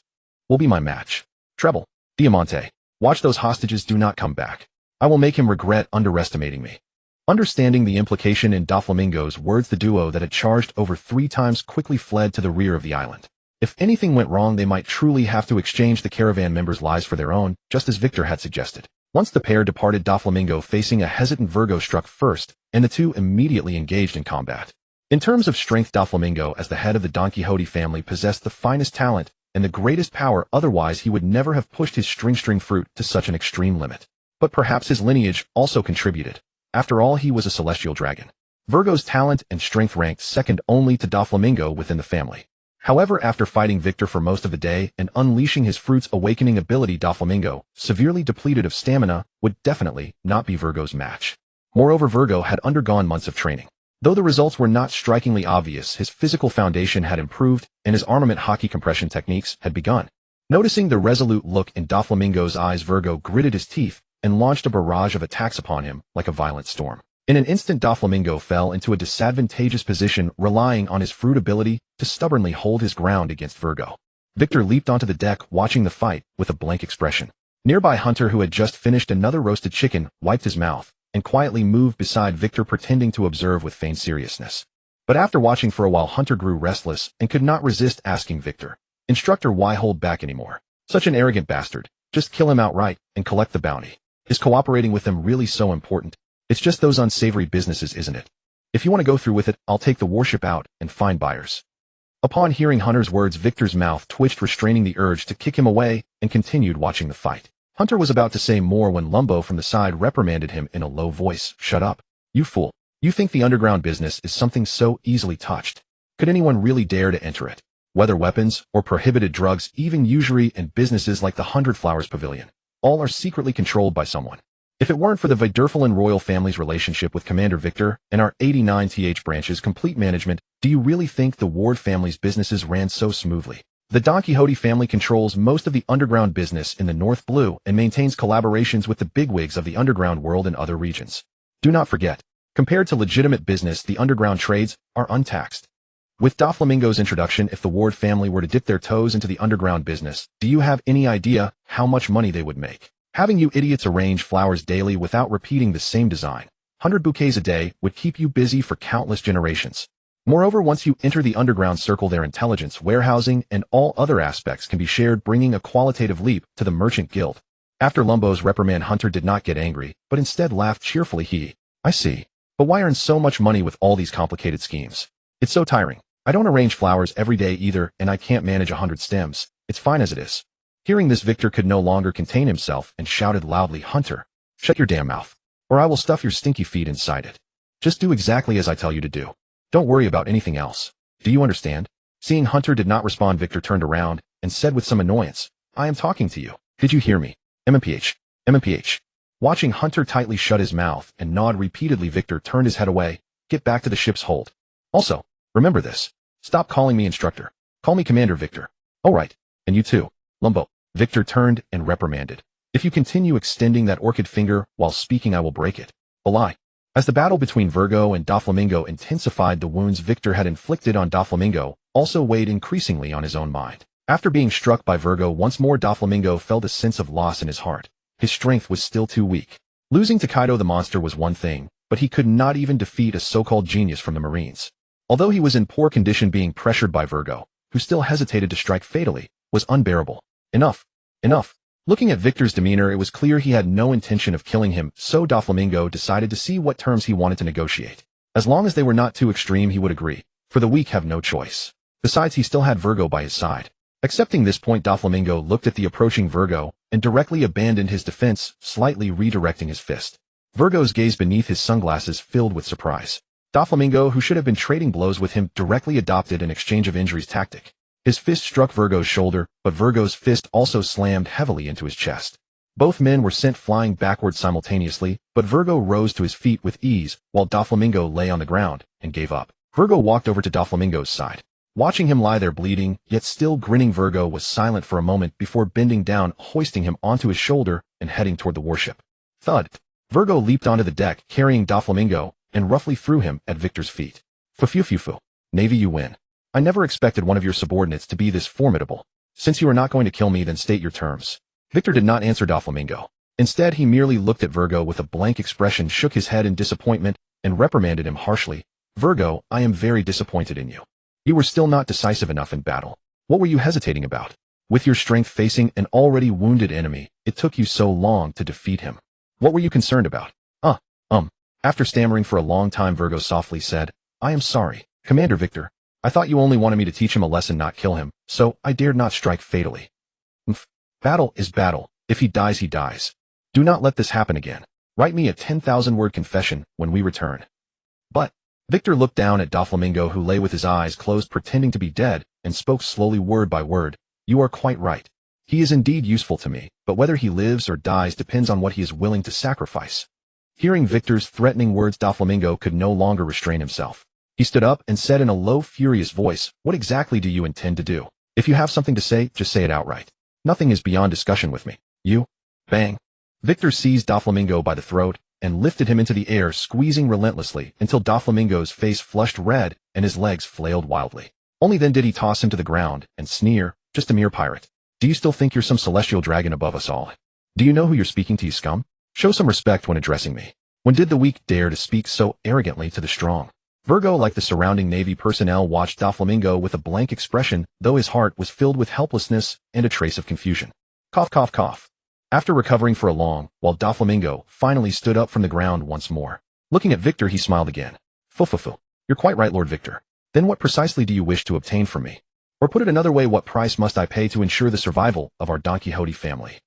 will be my match? Treble, Diamante, watch those hostages do not come back. I will make him regret underestimating me. Understanding the implication in Doflamingo's words, the duo that had charged over 3 times quickly fled to the rear of the island. If anything went wrong, they might truly have to exchange the caravan members' lives for their own, just as Victor had suggested. Once the pair departed, Doflamingo, facing a hesitant Virgo, struck first, and the two immediately engaged in combat. In terms of strength, Doflamingo, as the head of the Don Quixote family, possessed the finest talent and the greatest power, otherwise he would never have pushed his string fruit to such an extreme limit. But perhaps his lineage also contributed. After all, he was a celestial dragon. Virgo's talent and strength ranked second only to Doflamingo within the family. However, after fighting Victor for most of the day and unleashing his fruit's awakening ability, Doflamingo, severely depleted of stamina, would definitely not be Virgo's match. Moreover, Virgo had undergone months of training. Though the results were not strikingly obvious, his physical foundation had improved and his armament Haki compression techniques had begun. Noticing the resolute look in Doflamingo's eyes, Virgo gritted his teeth and launched a barrage of attacks upon him like a violent storm. In an instant, Doflamingo fell into a disadvantageous position, relying on his fruit ability to stubbornly hold his ground against Virgo. Victor leaped onto the deck, watching the fight with a blank expression. Nearby, Hunter, who had just finished another roasted chicken, wiped his mouth and quietly moved beside Victor, pretending to observe with feigned seriousness. But after watching for a while, Hunter grew restless and could not resist asking Victor, "Instructor, why hold back anymore? Such an arrogant bastard. Just kill him outright and collect the bounty. Is cooperating with them really so important? It's just those unsavory businesses, isn't it? If you want to go through with it, I'll take the warship out and find buyers." Upon hearing Hunter's words, Victor's mouth twitched, restraining the urge to kick him away, and continued watching the fight. Hunter was about to say more when Lumbo from the side reprimanded him in a low voice. "Shut up. You fool. You think the underground business is something so easily touched? Could anyone really dare to enter it? Whether weapons or prohibited drugs, even usury and businesses like the 100 Flowers Pavilion, all are secretly controlled by someone. If it weren't for the Vidurfalin royal family's relationship with Commander Victor and our 89th branch's complete management, do you really think the Ward family's businesses ran so smoothly? The Don Quixote family controls most of the underground business in the North Blue and maintains collaborations with the bigwigs of the underground world in other regions. Do not forget, compared to legitimate business, the underground trades are untaxed." With Doflamingo's introduction, if the Ward family were to dip their toes into the underground business, do you have any idea how much money they would make? Having you idiots arrange flowers daily without repeating the same design, 100 bouquets a day, would keep you busy for countless generations. Moreover, once you enter the underground circle, their intelligence, warehousing, and all other aspects can be shared, bringing a qualitative leap to the Merchant Guild. After Lumbo's reprimand, Hunter did not get angry, but instead laughed cheerfully. "I see. But why earn so much money with all these complicated schemes? It's so tiring. I don't arrange flowers every day either, and I can't manage 100 stems. It's fine as it is." Hearing this, Victor could no longer contain himself and shouted loudly, "Hunter, shut your damn mouth, or I will stuff your stinky feet inside it. Just do exactly as I tell you to do. Don't worry about anything else. Do you understand?" Seeing Hunter did not respond, Victor turned around and said with some annoyance, "I am talking to you. Did you hear me? MMPH, MMPH. Watching Hunter tightly shut his mouth and nod repeatedly, Victor turned his head away. "Get back to the ship's hold. Also, remember this. Stop calling me instructor. Call me Commander Victor. All right, and you too, Lumbo." Victor turned and reprimanded, "If you continue extending that orchid finger while speaking, I will break it." A lie. As the battle between Virgo and Doflamingo intensified, the wounds Victor had inflicted on Doflamingo also weighed increasingly on his own mind. After being struck by Virgo once more, Doflamingo felt a sense of loss in his heart. His strength was still too weak. Losing to Kaido the monster was one thing, but he could not even defeat a so-called genius from the Marines. Although he was in poor condition, being pressured by Virgo, who still hesitated to strike fatally, was unbearable. Enough. Enough. Looking at Victor's demeanor, it was clear he had no intention of killing him, so Doflamingo decided to see what terms he wanted to negotiate. As long as they were not too extreme, he would agree, for the weak have no choice. Besides, he still had Virgo by his side. Accepting this point, Doflamingo looked at the approaching Virgo and directly abandoned his defense, slightly redirecting his fist. Virgo's gaze beneath his sunglasses filled with surprise. Doflamingo, who should have been trading blows with him, directly adopted an exchange of injuries tactic. His fist struck Virgo's shoulder, but Virgo's fist also slammed heavily into his chest. Both men were sent flying backward simultaneously, but Virgo rose to his feet with ease, while Doflamingo lay on the ground and gave up. Virgo walked over to Doflamingo's side. Watching him lie there bleeding, yet still grinning, Virgo was silent for a moment before bending down, hoisting him onto his shoulder and heading toward the warship. Thud! Virgo leaped onto the deck, carrying Doflamingo, and roughly threw him at Victor's feet. "Fu. Navy, you win. I never expected one of your subordinates to be this formidable. Since you are not going to kill me, then state your terms." Victor did not answer Doflamingo. Instead, he merely looked at Virgo with a blank expression, shook his head in disappointment, and reprimanded him harshly. "Virgo, I am very disappointed in you. You were still not decisive enough in battle. What were you hesitating about? With your strength facing an already wounded enemy, it took you so long to defeat him. What were you concerned about?" After stammering for a long time, Virgo softly said, "I am sorry, Commander Victor. I thought you only wanted me to teach him a lesson, not kill him, so I dared not strike fatally. Battle is battle. If he dies, he dies. Do not let this happen again. Write me a 10,000-word confession when we return. But Victor looked down at Doflamingo, who lay with his eyes closed pretending to be dead, and spoke slowly word by word. You are quite right. He is indeed useful to me, but whether he lives or dies depends on what he is willing to sacrifice. Hearing Victor's threatening words, Doflamingo could no longer restrain himself. He stood up and said in a low, furious voice, what exactly do you intend to do? If you have something to say, just say it outright. Nothing is beyond discussion with me. You? Bang. Victor seized Doflamingo by the throat and lifted him into the air, squeezing relentlessly until Doflamingo's face flushed red and his legs flailed wildly. Only then did he toss him to the ground and sneer, just a mere pirate. Do you still think you're some celestial dragon above us all? Do you know who you're speaking to, you scum? Show some respect when addressing me. When did the weak dare to speak so arrogantly to the strong? Virgo, like the surrounding Navy personnel, watched Doflamingo with a blank expression, though his heart was filled with helplessness and a trace of confusion. Cough, cough, cough. After recovering for a long while, Doflamingo finally stood up from the ground once more. Looking at Victor, he smiled again. Fufufu. You're quite right, Lord Victor. Then what precisely do you wish to obtain from me? Or put it another way, what price must I pay to ensure the survival of our Don Quixote family?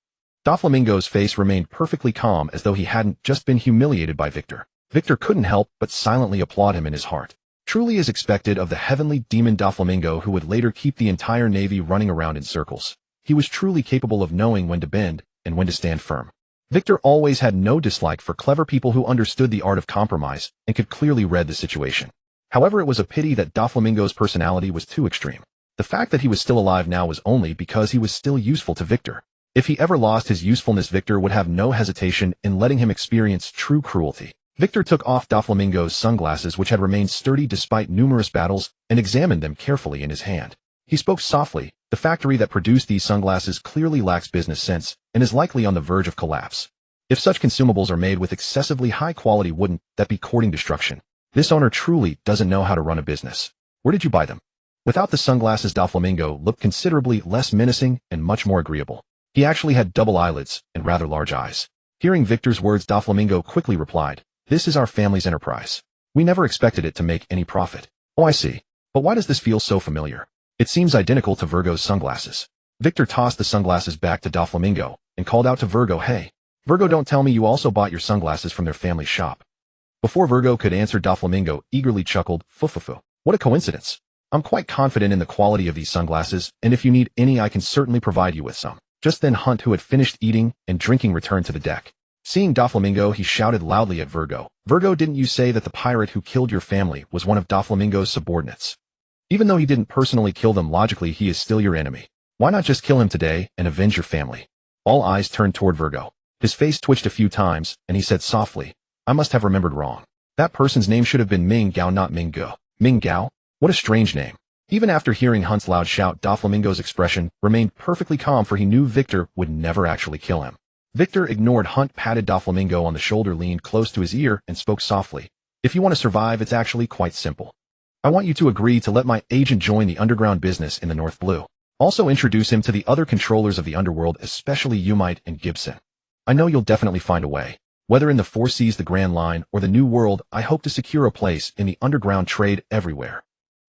Doflamingo's face remained perfectly calm, as though he hadn't just been humiliated by Victor. Victor couldn't help but silently applaud him in his heart. Truly as expected of the heavenly demon Doflamingo, who would later keep the entire Navy running around in circles. He was truly capable of knowing when to bend and when to stand firm. Victor always had no dislike for clever people who understood the art of compromise and could clearly read the situation. However, it was a pity that Doflamingo's personality was too extreme. The fact that he was still alive now was only because he was still useful to Victor. If he ever lost his usefulness, Victor would have no hesitation in letting him experience true cruelty. Victor took off Doflamingo's sunglasses, which had remained sturdy despite numerous battles, and examined them carefully in his hand. He spoke softly. The factory that produced these sunglasses clearly lacks business sense and is likely on the verge of collapse. If such consumables are made with excessively high quality, wouldn't that be courting destruction? This owner truly doesn't know how to run a business. Where did you buy them? Without the sunglasses, Doflamingo looked considerably less menacing and much more agreeable. He actually had double eyelids and rather large eyes. Hearing Victor's words, Doflamingo quickly replied, This is our family's enterprise. We never expected it to make any profit. Oh, I see. But why does this feel so familiar? It seems identical to Virgo's sunglasses. Victor tossed the sunglasses back to Doflamingo and called out to Virgo, Hey, Virgo, don't tell me you also bought your sunglasses from their family shop. Before Virgo could answer, Doflamingo eagerly chuckled, Fufufu. What a coincidence. I'm quite confident in the quality of these sunglasses, and if you need any, I can certainly provide you with some. Just then Hunt, who had finished eating and drinking, returned to the deck. Seeing Doflamingo, he shouted loudly at Virgo, Virgo, didn't you say that the pirate who killed your family was one of Doflamingo's subordinates? Even though he didn't personally kill them, logically he is still your enemy. Why not just kill him today and avenge your family? All eyes turned toward Virgo. His face twitched a few times, and he said softly, I must have remembered wrong. That person's name should have been Ming Gao, not Ming Go. Ming Gao? What a strange name. Even after hearing Hunt's loud shout, Doflamingo's expression remained perfectly calm, for he knew Victor would never actually kill him. Victor ignored Hunt, patted Doflamingo on the shoulder, leaned close to his ear, and spoke softly. If you want to survive, it's actually quite simple. I want you to agree to let my agent join the underground business in the North Blue. Also introduce him to the other controllers of the underworld, especially Umite and Gibson. I know you'll definitely find a way. Whether in the Four Seas, the Grand Line, or the New World, I hope to secure a place in the underground trade everywhere.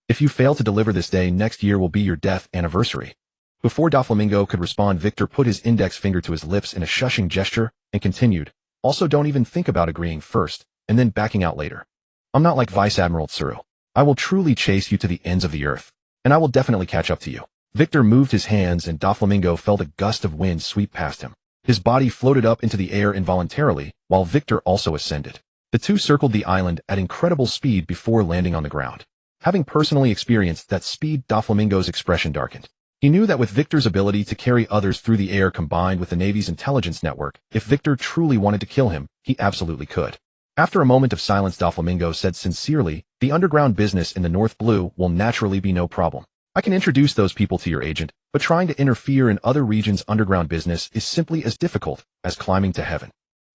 If you fail to deliver this day, next year will be your death anniversary. Before Doflamingo could respond, Victor put his index finger to his lips in a shushing gesture and continued, Also, don't even think about agreeing first and then backing out later. I'm not like Vice Admiral Tsuru. I will truly chase you to the ends of the earth, and I will definitely catch up to you. Victor moved his hands, and Doflamingo felt a gust of wind sweep past him. His body floated up into the air involuntarily, while Victor also ascended. The two circled the island at incredible speed before landing on the ground. Having personally experienced that speed, Doflamingo's expression darkened. He knew that with Victor's ability to carry others through the air combined with the Navy's intelligence network, if Victor truly wanted to kill him, he absolutely could. After a moment of silence, Doflamingo said sincerely, The underground business in the North Blue will naturally be no problem. I can introduce those people to your agent, but trying to interfere in other regions' underground business is simply as difficult as climbing to heaven.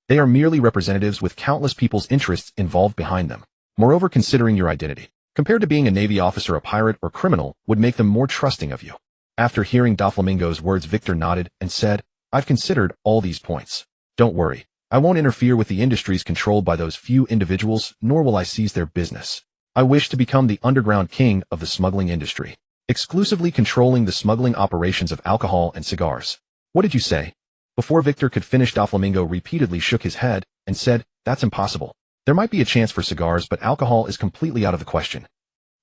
They are merely representatives with countless people's interests involved behind them. Moreover, considering your identity, compared to being a Navy officer, a pirate or criminal would make them more trusting of you. After hearing Doflamingo's words, Victor nodded and said, I've considered all these points. Don't worry. I won't interfere with the industries controlled by those few individuals, nor will I seize their business. I wish to become the underground king of the smuggling industry, exclusively controlling the smuggling operations of alcohol and cigars. What did you say? Before Victor could finish, Doflamingo repeatedly shook his head and said, "That's impossible. There might be a chance for cigars, but alcohol is completely out of the question.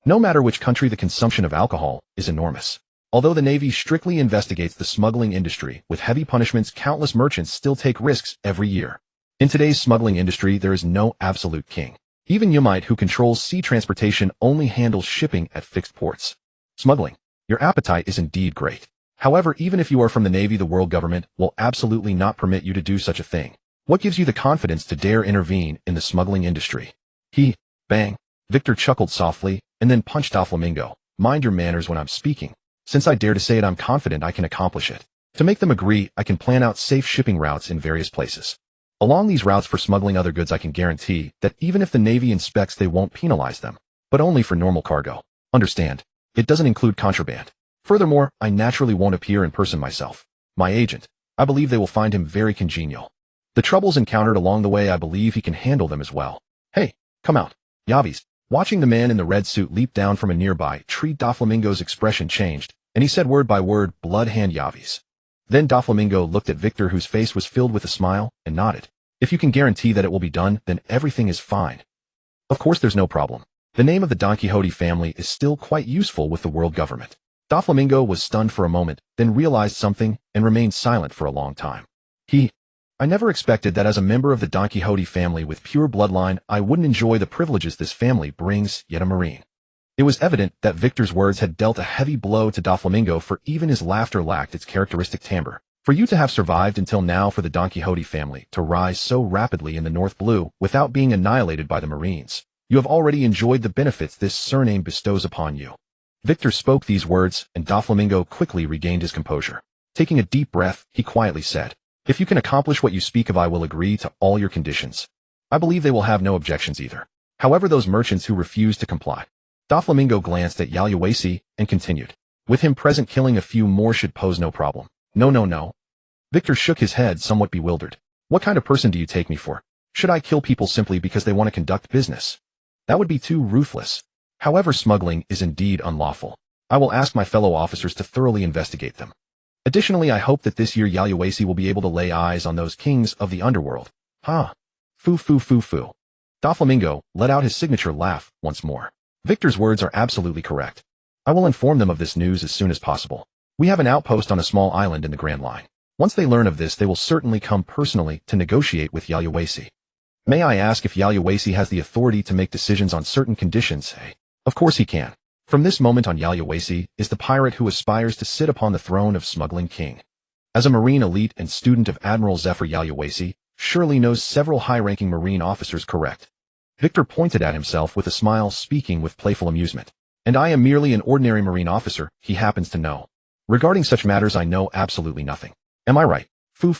No matter which country, the consumption of alcohol is enormous. Although the Navy strictly investigates the smuggling industry with heavy punishments, countless merchants still take risks every year. In today's smuggling industry, there is no absolute king. Even Yamite, who controls sea transportation, only handles shipping at fixed ports. Smuggling. Your appetite is indeed great. However, even if you are from the Navy, the world government will absolutely not permit you to do such a thing. What gives you the confidence to dare intervene in the smuggling industry?" Bang. Victor chuckled softly and then punched Doflamingo. "Mind your manners when I'm speaking. Since I dare to say it, I'm confident I can accomplish it. To make them agree, I can plan out safe shipping routes in various places. Along these routes for smuggling other goods, I can guarantee that even if the Navy inspects, they won't penalize them, but only for normal cargo. Understand? It doesn't include contraband. Furthermore, I naturally won't appear in person myself. My agent, I believe they will find him very congenial. The troubles encountered along the way, I believe he can handle them as well. Hey, come out, Yavis." Watching the man in the red suit leap down from a nearby tree, Doflamingo's expression changed, and he said word by word, "Blood hand Yavis." Then Doflamingo looked at Victor, whose face was filled with a smile, and nodded. "If you can guarantee that it will be done, then everything is fine. Of course, there's no problem. The name of the Don Quixote family is still quite useful with the world government." Doflamingo was stunned for a moment, then realized something and remained silent for a long time. I never expected that as a member of the Don Quixote family with pure bloodline, I wouldn't enjoy the privileges this family brings, yet a Marine. It was evident that Victor's words had dealt a heavy blow to Doflamingo, for even his laughter lacked its characteristic timbre. For you to have survived until now, for the Don Quixote family to rise so rapidly in the North Blue without being annihilated by the Marines, you have already enjoyed the benefits this surname bestows upon you. Victor spoke these words, and Doflamingo quickly regained his composure. Taking a deep breath, he quietly said, "If you can accomplish what you speak of, I will agree to all your conditions. I believe they will have no objections either. However, those merchants who refuse to comply." Doflamingo glanced at Yaluasi and continued, "With him present, killing a few more should pose no problem." No. Victor shook his head, somewhat bewildered. "What kind of person do you take me for? Should I kill people simply because they want to conduct business? That would be too ruthless. However, smuggling is indeed unlawful. I will ask my fellow officers to thoroughly investigate them. Additionally, I hope that this year Yaluasi will be able to lay eyes on those kings of the underworld." Foo. Doflamingo let out his signature laugh once more. Victor's words are absolutely correct. I will inform them of this news as soon as possible. We have an outpost on a small island in the Grand Line. Once they learn of this, they will certainly come personally to negotiate with Yaluasi. May I ask if Yaluasi has the authority to make decisions on certain conditions? Of course he can. From this moment on, Yaluasi is the pirate who aspires to sit upon the throne of smuggling king. As a Marine elite and student of Admiral Zephyr, Yaluasi surely knows several high-ranking Marine officers, correct? Victor pointed at himself with a smile, speaking with playful amusement. "And I am merely an ordinary Marine officer he happens to know. Regarding such matters, I know absolutely nothing. Am I right?" Foo.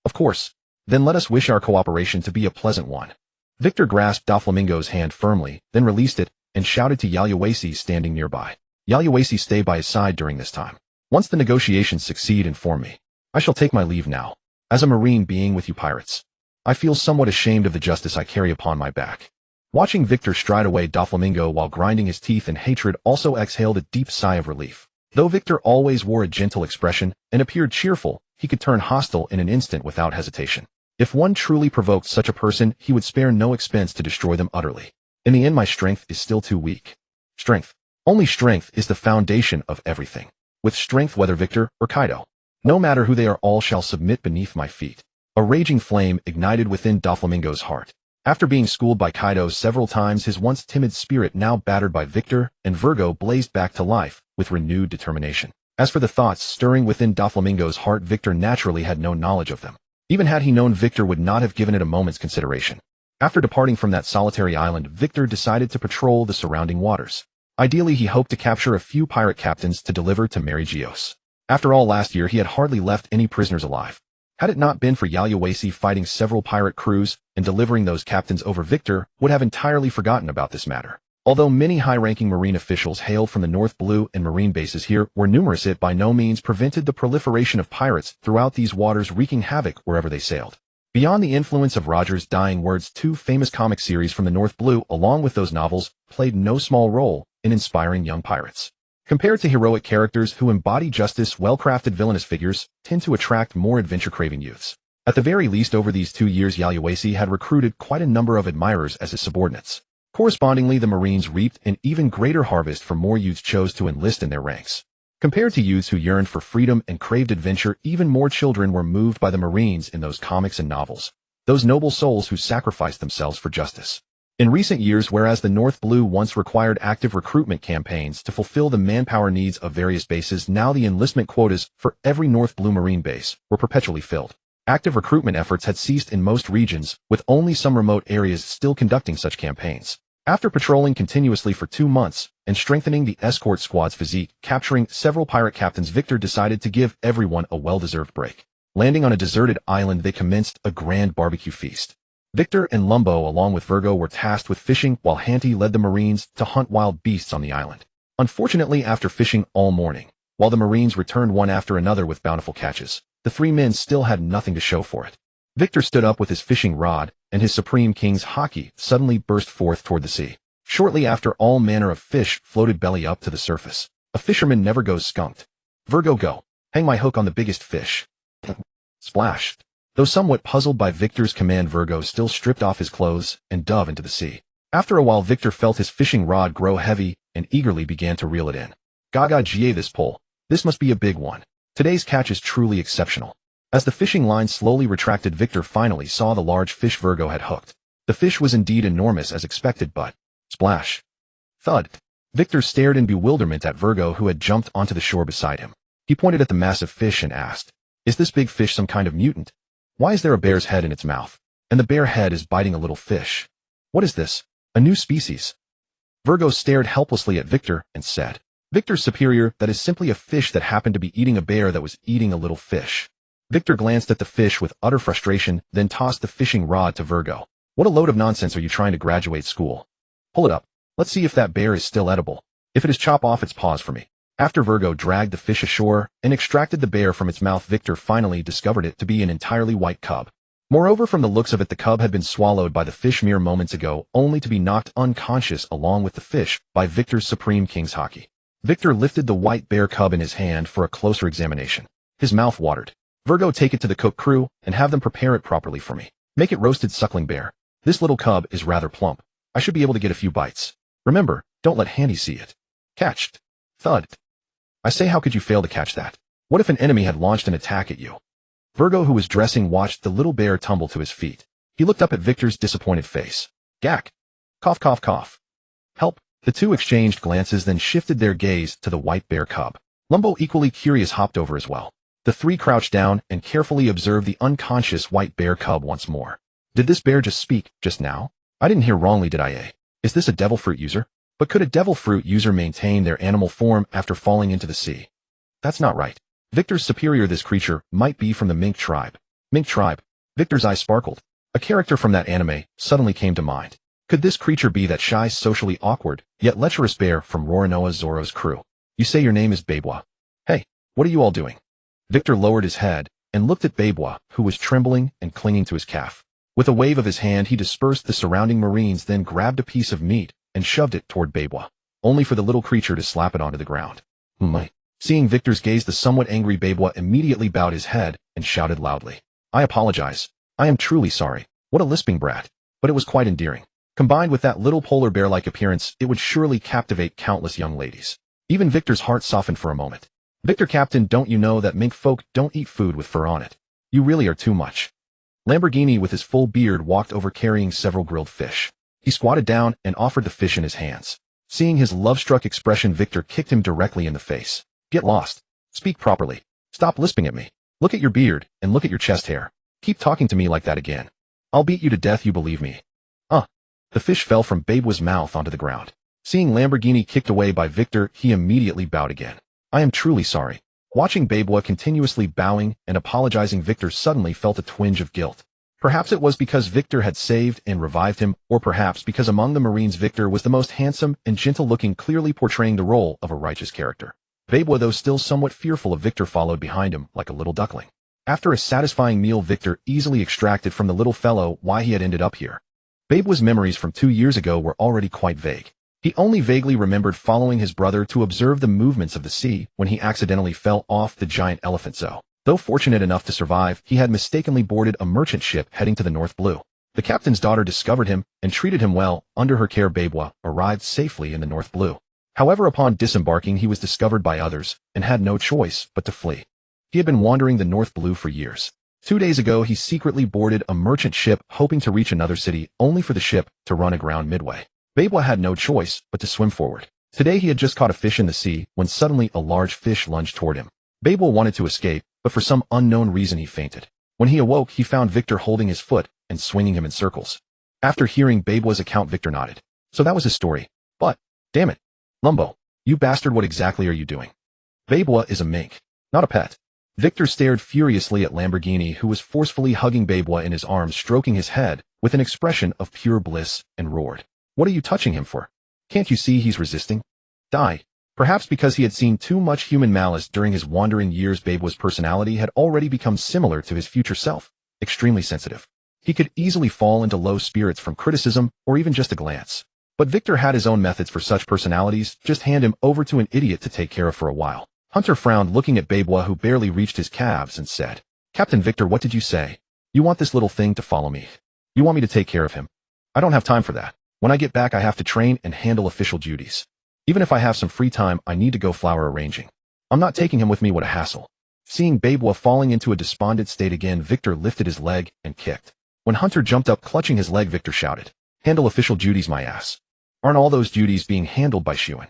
"Of course. Then let us wish our cooperation to be a pleasant one." Victor grasped Doflamingo's hand firmly, then released it, and shouted to Yaluasi standing nearby. "Yaluasi, stay by his side during this time. Once the negotiations succeed, inform me. I shall take my leave now. As a Marine being with you pirates, I feel somewhat ashamed of the justice I carry upon my back." Watching Victor stride away, Doflamingo, while grinding his teeth in hatred, also exhaled a deep sigh of relief. Though Victor always wore a gentle expression and appeared cheerful, he could turn hostile in an instant without hesitation. If one truly provoked such a person, he would spare no expense to destroy them utterly. In the end, my strength is still too weak. Strength. Only strength is the foundation of everything. With strength, whether Victor or Kaido, no matter who they are, all shall submit beneath my feet. A raging flame ignited within Doflamingo's heart. After being schooled by Kaido several times, his once timid spirit, now battered by Victor and Virgo, blazed back to life with renewed determination. As for the thoughts stirring within Doflamingo's heart, Victor naturally had no knowledge of them. Even had he known, Victor would not have given it a moment's consideration. After departing from that solitary island, Victor decided to patrol the surrounding waters. Ideally, he hoped to capture a few pirate captains to deliver to Mary Geos. After all, last year he had hardly left any prisoners alive. Had it not been for Yaluasi fighting several pirate crews and delivering those captains over, Victor would have entirely forgotten about this matter. Although many high-ranking Marine officials hailed from the North Blue and Marine bases here were numerous, it by no means prevented the proliferation of pirates throughout these waters, wreaking havoc wherever they sailed. Beyond the influence of Roger's dying words, two famous comic series from the North Blue, along with those novels, played no small role in inspiring young pirates. Compared to heroic characters who embody justice, well-crafted villainous figures tend to attract more adventure-craving youths. At the very least, over these 2 years, Yayuasi had recruited quite a number of admirers as his subordinates. Correspondingly, the Marines reaped an even greater harvest for more youths chose to enlist in their ranks. Compared to youths who yearned for freedom and craved adventure, even more children were moved by the Marines in those comics and novels. Those noble souls who sacrificed themselves for justice. In recent years, whereas the North Blue once required active recruitment campaigns to fulfill the manpower needs of various bases, now the enlistment quotas for every North Blue Marine base were perpetually filled. Active recruitment efforts had ceased in most regions, with only some remote areas still conducting such campaigns. After patrolling continuously for 2 months and strengthening the escort squad's physique, capturing several pirate captains, Victor decided to give everyone a well-deserved break. Landing on a deserted island, they commenced a grand barbecue feast. Victor and Lumbo, along with Virgo, were tasked with fishing, while Hanty led the Marines to hunt wild beasts on the island. Unfortunately, after fishing all morning, while the Marines returned one after another with bountiful catches, the 3 men still had nothing to show for it. Victor stood up with his fishing rod, and his Supreme King's Haki suddenly burst forth toward the sea. Shortly after, all manner of fish floated belly up to the surface. A fisherman never goes skunked. Virgo, go. Hang my hook on the biggest fish. Splash. Though somewhat puzzled by Victor's command, Virgo still stripped off his clothes and dove into the sea. After a while, Victor felt his fishing rod grow heavy and eagerly began to reel it in. Gaga Jie, this pole. This must be a big one. Today's catch is truly exceptional. As the fishing line slowly retracted, Victor finally saw the large fish Virgo had hooked. The fish was indeed enormous as expected, but splash. Thud. Victor stared in bewilderment at Virgo, who had jumped onto the shore beside him. He pointed at the massive fish and asked, "Is this big fish some kind of mutant? Why is there a bear's head in its mouth? And the bear head is biting a little fish. What is this? A new species?" Virgo stared helplessly at Victor and said, "Victor's superior, that is simply a fish that happened to be eating a bear that was eating a little fish." Victor glanced at the fish with utter frustration, then tossed the fishing rod to Virgo. "What a load of nonsense. Are you trying to graduate school? Pull it up. Let's see if that bear is still edible. If it is, chop off its paws for me." After Virgo dragged the fish ashore and extracted the bear from its mouth, Victor finally discovered it to be an entirely white cub. Moreover, from the looks of it, the cub had been swallowed by the fish mere moments ago, only to be knocked unconscious along with the fish by Victor's Supreme King's Haki. Victor lifted the white bear cub in his hand for a closer examination. His mouth watered. "Virgo, take it to the cook crew and have them prepare it properly for me. Make it roasted suckling bear. This little cub is rather plump. I should be able to get a few bites. Remember, don't let Handy see it." Catched. Thud. "I say, how could you fail to catch that? What if an enemy had launched an attack at you?" Virgo, who was dressing, watched the little bear tumble to his feet. He looked up at Victor's disappointed face. "Gack. Cough, cough, cough. Help." The two exchanged glances, then shifted their gaze to the white bear cub. Lumbo, equally curious, hopped over as well. The 3 crouched down and carefully observed the unconscious white bear cub once more. "Did this bear just speak, just now? I didn't hear wrongly, did I, eh? Is this a devil fruit user? But could a devil fruit user maintain their animal form after falling into the sea? That's not right. Victor's superior, this creature might be from the mink tribe." Mink tribe? Victor's eyes sparkled. A character from that anime suddenly came to mind. Could this creature be that shy, socially awkward, yet lecherous bear from Roronoa Zoro's crew? "You say your name is Babwa. Hey, what are you all doing?" Victor lowered his head and looked at Babwa, who was trembling and clinging to his calf. With a wave of his hand, he dispersed the surrounding Marines, then grabbed a piece of meat and shoved it toward Babwa, only for the little creature to slap it onto the ground. Seeing Victor's gaze, the somewhat angry Babwa immediately bowed his head and shouted loudly, "I apologize. I am truly sorry." What a lisping brat. But it was quite endearing. Combined with that little polar bear-like appearance, it would surely captivate countless young ladies. Even Victor's heart softened for a moment. "Victor, Captain, don't you know that mink folk don't eat food with fur on it? You really are too much." Lamborghini, with his full beard, walked over carrying several grilled fish. He squatted down and offered the fish in his hands. Seeing his love-struck expression, Victor kicked him directly in the face. "Get lost. Speak properly. Stop lisping at me. Look at your beard and look at your chest hair. Keep talking to me like that again. I'll beat you to death, you believe me." The fish fell from Babwa's mouth onto the ground. Seeing Lamborghini kicked away by Victor, he immediately bowed again. "I am truly sorry." Watching Babwa continuously bowing and apologizing, Victor suddenly felt a twinge of guilt. Perhaps it was because Victor had saved and revived him, or perhaps because among the Marines Victor was the most handsome and gentle-looking, clearly portraying the role of a righteous character. Babwa, though still somewhat fearful of Victor, followed behind him like a little duckling. After a satisfying meal, Victor easily extracted from the little fellow why he had ended up here. Babwa's memories from 2 years ago were already quite vague. He only vaguely remembered following his brother to observe the movements of the sea when he accidentally fell off the giant elephant zoo. Though fortunate enough to survive, he had mistakenly boarded a merchant ship heading to the North Blue. The captain's daughter discovered him and treated him well. Under her care, Bebwa arrived safely in the North Blue. However, upon disembarking, he was discovered by others and had no choice but to flee. He had been wandering the North Blue for years. 2 days ago, he secretly boarded a merchant ship hoping to reach another city, only for the ship to run aground midway. Bebwa had no choice but to swim forward. Today he had just caught a fish in the sea when suddenly a large fish lunged toward him. Bebwa wanted to escape, but for some unknown reason he fainted. When he awoke, he found Victor holding his foot and swinging him in circles. After hearing Bebwa's account, Victor nodded. So that was his story. But, damn it, Lumbo, you bastard, what exactly are you doing? Bebwa is a mink, not a pet. Victor stared furiously at Lamborghini, who was forcefully hugging Bebwa in his arms, stroking his head with an expression of pure bliss, and roared. What are you touching him for? Can't you see he's resisting? Die. Perhaps because he had seen too much human malice during his wandering years, Bebwa's personality had already become similar to his future self, extremely sensitive. He could easily fall into low spirits from criticism or even just a glance. But Victor had his own methods for such personalities. Just hand him over to an idiot to take care of for a while. Hunter frowned, looking at Bebwa, who barely reached his calves, and said, Captain Victor, what did you say? You want this little thing to follow me? You want me to take care of him? I don't have time for that. When I get back, I have to train and handle official duties. Even if I have some free time, I need to go flower arranging. I'm not taking him with me, what a hassle. Seeing Bebwa falling into a despondent state again, Victor lifted his leg and kicked. When Hunter jumped up, clutching his leg, Victor shouted, Handle official duties, my ass. Aren't all those duties being handled by Shuin?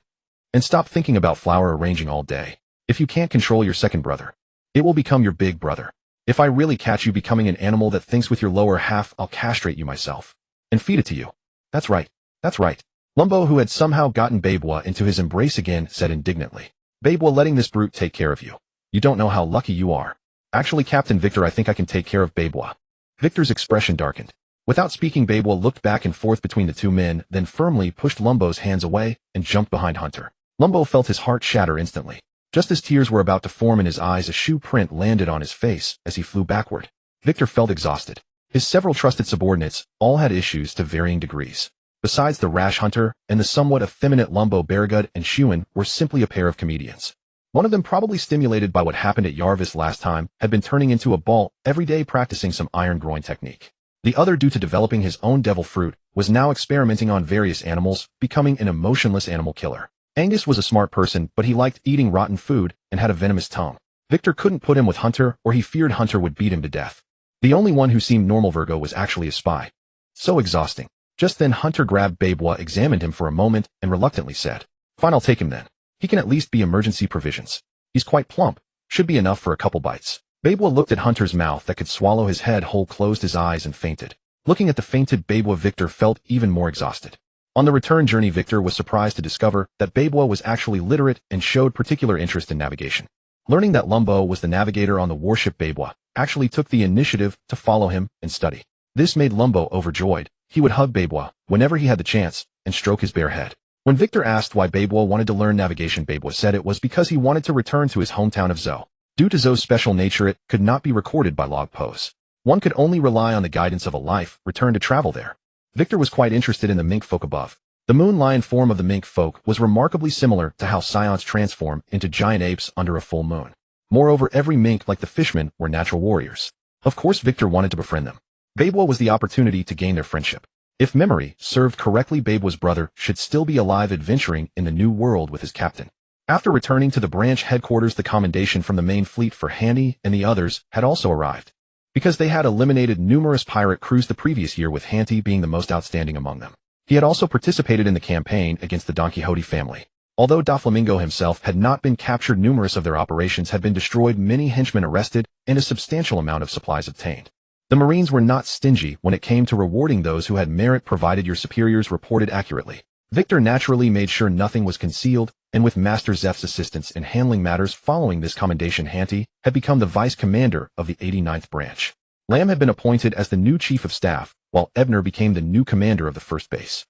And stop thinking about flower arranging all day. If you can't control your second brother, it will become your big brother. If I really catch you becoming an animal that thinks with your lower half, I'll castrate you myself and feed it to you. That's right. That's right. Lumbo, who had somehow gotten Bebwa into his embrace again, said indignantly, Bebwa, letting this brute take care of you. You don't know how lucky you are. Actually, Captain Victor, I think I can take care of Bebwa. Victor's expression darkened. Without speaking, Bebwa looked back and forth between the two men, then firmly pushed Lumbo's hands away and jumped behind Hunter. Lumbo felt his heart shatter instantly. Just as tears were about to form in his eyes, a shoe print landed on his face as he flew backward. Victor felt exhausted. His several trusted subordinates all had issues to varying degrees. Besides the rash Hunter and the somewhat effeminate Lumbo, Baragud and Shuin were simply a pair of comedians. One of them, probably stimulated by what happened at Yarvis last time, had been turning into a ball every day, practicing some iron groin technique. The other, due to developing his own devil fruit, was now experimenting on various animals, becoming an emotionless animal killer. Angus was a smart person, but he liked eating rotten food and had a venomous tongue. Victor couldn't put him with Hunter, or he feared Hunter would beat him to death. The only one who seemed normal, Virgo, was actually a spy. So exhausting. Just then Hunter grabbed Bebwa, examined him for a moment, and reluctantly said, Fine, I'll take him then. He can at least be emergency provisions. He's quite plump. Should be enough for a couple bites. Bebwa looked at Hunter's mouth that could swallow his head whole, closed his eyes, and fainted. Looking at the fainted Bebwa, Victor felt even more exhausted. On the return journey, Victor was surprised to discover that Bebwa was actually literate and showed particular interest in navigation. Learning that Lumbo was the navigator on the warship, Bebwa actually took the initiative to follow him and study. This made Lumbo overjoyed. He would hug Bebwa whenever he had the chance and stroke his bare head. When Victor asked why Bebwa wanted to learn navigation, Bebwa said it was because he wanted to return to his hometown of Zo. Due to Zo's special nature, it could not be recorded by log posts. One could only rely on the guidance of a life return to travel there. Victor was quite interested in the mink folk above. The moon lion form of the mink folk was remarkably similar to how scions transform into giant apes under a full moon. Moreover, every mink, like the fishmen, were natural warriors. Of course, Victor wanted to befriend them. Bebwa was the opportunity to gain their friendship. If memory served correctly, Bebwa's brother should still be alive, adventuring in the new world with his captain. After returning to the branch headquarters, the commendation from the main fleet for Handy and the others had also arrived. Because they had eliminated numerous pirate crews the previous year, with Hanty being the most outstanding among them. He had also participated in the campaign against the Don Quixote family. Although Doflamingo himself had not been captured, numerous of their operations had been destroyed, many henchmen arrested, and a substantial amount of supplies obtained. The Marines were not stingy when it came to rewarding those who had merit, provided your superiors reported accurately. Victor naturally made sure nothing was concealed, and with Master Zeph's assistance in handling matters following this commendation, Hanty had become the vice commander of the 89th branch. Lamb had been appointed as the new chief of staff, while Ebner became the new commander of the first base.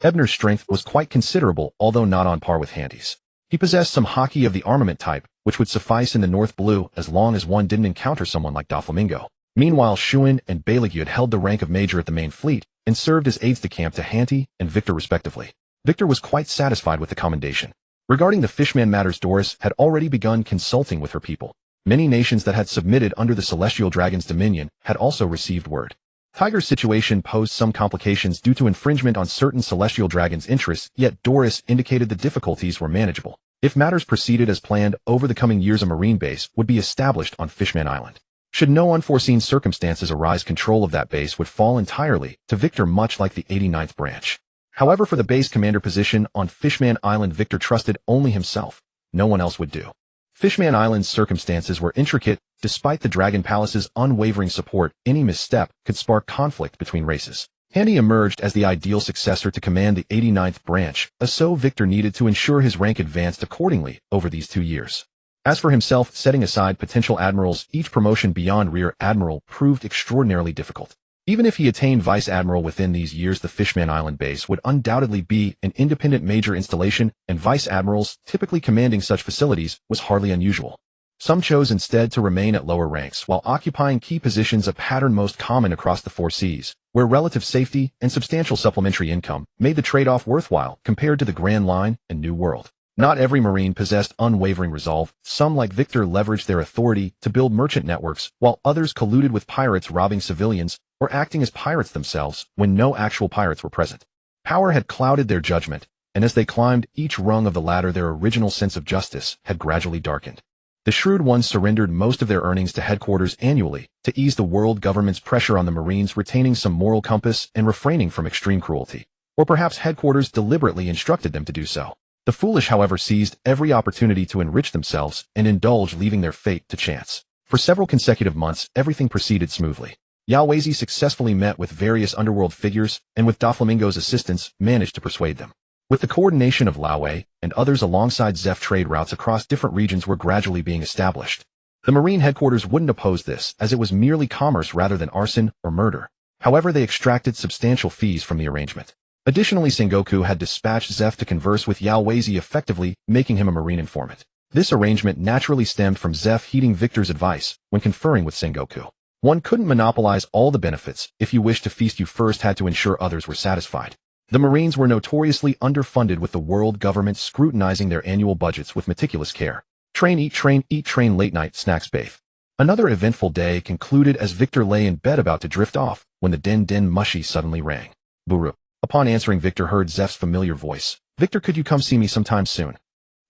Ebner's strength was quite considerable, although not on par with Hanty's. He possessed some Haki of the armament type, which would suffice in the North Blue as long as one didn't encounter someone like Doflamingo. Meanwhile, Shuin and Balague had held the rank of major at the main fleet and served as aides-de-camp to Hanty and Victor respectively. Victor was quite satisfied with the commendation. Regarding the fishman matters, Doris had already begun consulting with her people. Many nations that had submitted under the celestial dragon's dominion had also received word. Tiger's situation posed some complications due to infringement on certain celestial dragon's interests, yet Doris indicated the difficulties were manageable. If matters proceeded as planned, over the coming years a marine base would be established on Fishman Island. Should no unforeseen circumstances arise, control of that base would fall entirely to Victor, much like the 89th branch. However, for the base commander position on Fishman Island, Victor trusted only himself. No one else would do. Fishman Island's circumstances were intricate. Despite the Dragon Palace's unwavering support, any misstep could spark conflict between races. Haki emerged as the ideal successor to command the 89th branch, so Victor needed to ensure his rank advanced accordingly over these 2 years. As for himself, setting aside potential admirals, each promotion beyond rear admiral proved extraordinarily difficult. Even if he attained vice admiral within these years, the Fishman Island base would undoubtedly be an independent major installation, and vice admirals typically commanding such facilities was hardly unusual. Some chose instead to remain at lower ranks while occupying key positions, a pattern most common across the 4 seas, where relative safety and substantial supplementary income made the trade-off worthwhile compared to the Grand Line and New World. Not every Marine possessed unwavering resolve. Some, like Victor, leveraged their authority to build merchant networks, while others colluded with pirates, robbing civilians or acting as pirates themselves when no actual pirates were present. Power had clouded their judgment, and as they climbed each rung of the ladder, their original sense of justice had gradually darkened. The shrewd ones surrendered most of their earnings to headquarters annually to ease the world government's pressure on the Marines, retaining some moral compass and refraining from extreme cruelty. Or perhaps headquarters deliberately instructed them to do so. The foolish, however, seized every opportunity to enrich themselves and indulge, leaving their fate to chance. For several consecutive months, everything proceeded smoothly. Yalwazi successfully met with various underworld figures, and with Doflamingo's assistance, managed to persuade them. With the coordination of Laowei and others alongside Zeph, trade routes across different regions were gradually being established. The Marine headquarters wouldn't oppose this, as it was merely commerce rather than arson or murder. However, they extracted substantial fees from the arrangement. Additionally, Sengoku had dispatched Zeph to converse with Yalwazi, effectively making him a Marine informant. This arrangement naturally stemmed from Zeph heeding Victor's advice when conferring with Sengoku. One couldn't monopolize all the benefits. If you wished to feast, you first had to ensure others were satisfied. The Marines were notoriously underfunded, with the world government scrutinizing their annual budgets with meticulous care. Train, eat, late night snacks, bathe. Another eventful day concluded as Victor lay in bed about to drift off when the den mushy suddenly rang. Buru. Upon answering, Victor heard Zeph's familiar voice. Victor, could you come see me sometime soon?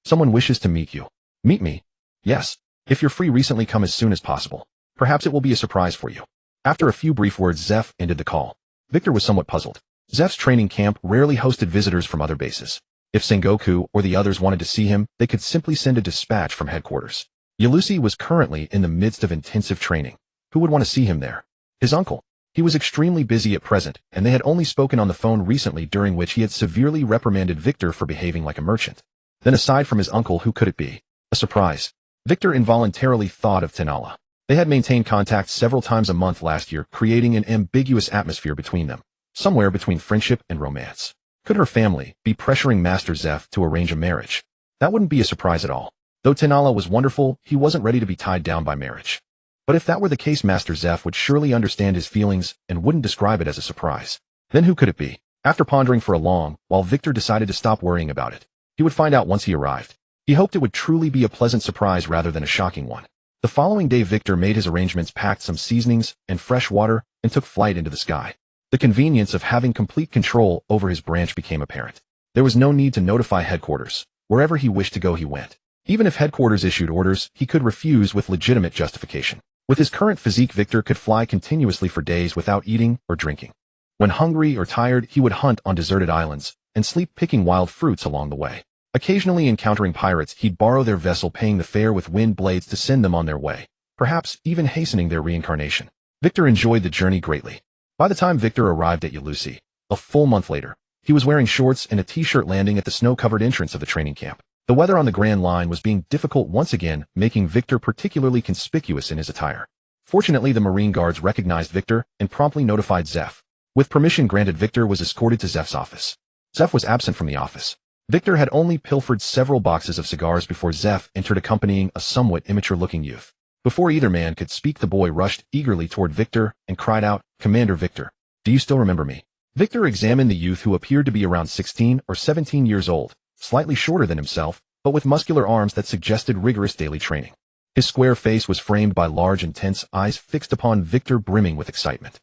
Someone wishes to meet you. Meet me? Yes. If you're free recently, come as soon as possible. Perhaps it will be a surprise for you. After a few brief words, Zeph ended the call. Victor was somewhat puzzled. Zeph's training camp rarely hosted visitors from other bases. If Sengoku or the others wanted to see him, they could simply send a dispatch from headquarters. Yalusi was currently in the midst of intensive training. Who would want to see him there? His uncle. He was extremely busy at present, and they had only spoken on the phone recently, during which he had severely reprimanded Victor for behaving like a merchant. Then aside from his uncle, who could it be? A surprise. Victor involuntarily thought of Tenala. They had maintained contact several times a month last year, creating an ambiguous atmosphere between them, somewhere between friendship and romance. Could her family be pressuring Master Zeph to arrange a marriage? That wouldn't be a surprise at all. Though Tenala was wonderful, he wasn't ready to be tied down by marriage. But if that were the case, Master Zeph would surely understand his feelings and wouldn't describe it as a surprise. Then who could it be? After pondering for a long while, Victor decided to stop worrying about it. He would find out once he arrived. He hoped it would truly be a pleasant surprise rather than a shocking one. The following day, Victor made his arrangements, packed some seasonings and fresh water, and took flight into the sky. The convenience of having complete control over his branch became apparent. There was no need to notify headquarters. Wherever he wished to go, he went. Even if headquarters issued orders, he could refuse with legitimate justification. With his current physique, Victor could fly continuously for days without eating or drinking. When hungry or tired, he would hunt on deserted islands and sleep picking wild fruits along the way. Occasionally encountering pirates, he'd borrow their vessel, paying the fare with wind blades to send them on their way, perhaps even hastening their reincarnation. Victor enjoyed the journey greatly. By the time Victor arrived at Yalusi, a full month later, he was wearing shorts and a t-shirt, landing at the snow-covered entrance of the training camp. The weather on the Grand Line was being difficult once again, making Victor particularly conspicuous in his attire. Fortunately, the Marine guards recognized Victor and promptly notified Zeph. With permission granted, Victor was escorted to Zeph's office. Zeph was absent from the office. Victor had only pilfered several boxes of cigars before Zeph entered, accompanying a somewhat immature-looking youth. Before either man could speak, the boy rushed eagerly toward Victor and cried out, "Commander Victor, do you still remember me?" Victor examined the youth who appeared to be around 16 or 17 years old, slightly shorter than himself, but with muscular arms that suggested rigorous daily training. His square face was framed by large, intense eyes fixed upon Victor, brimming with excitement.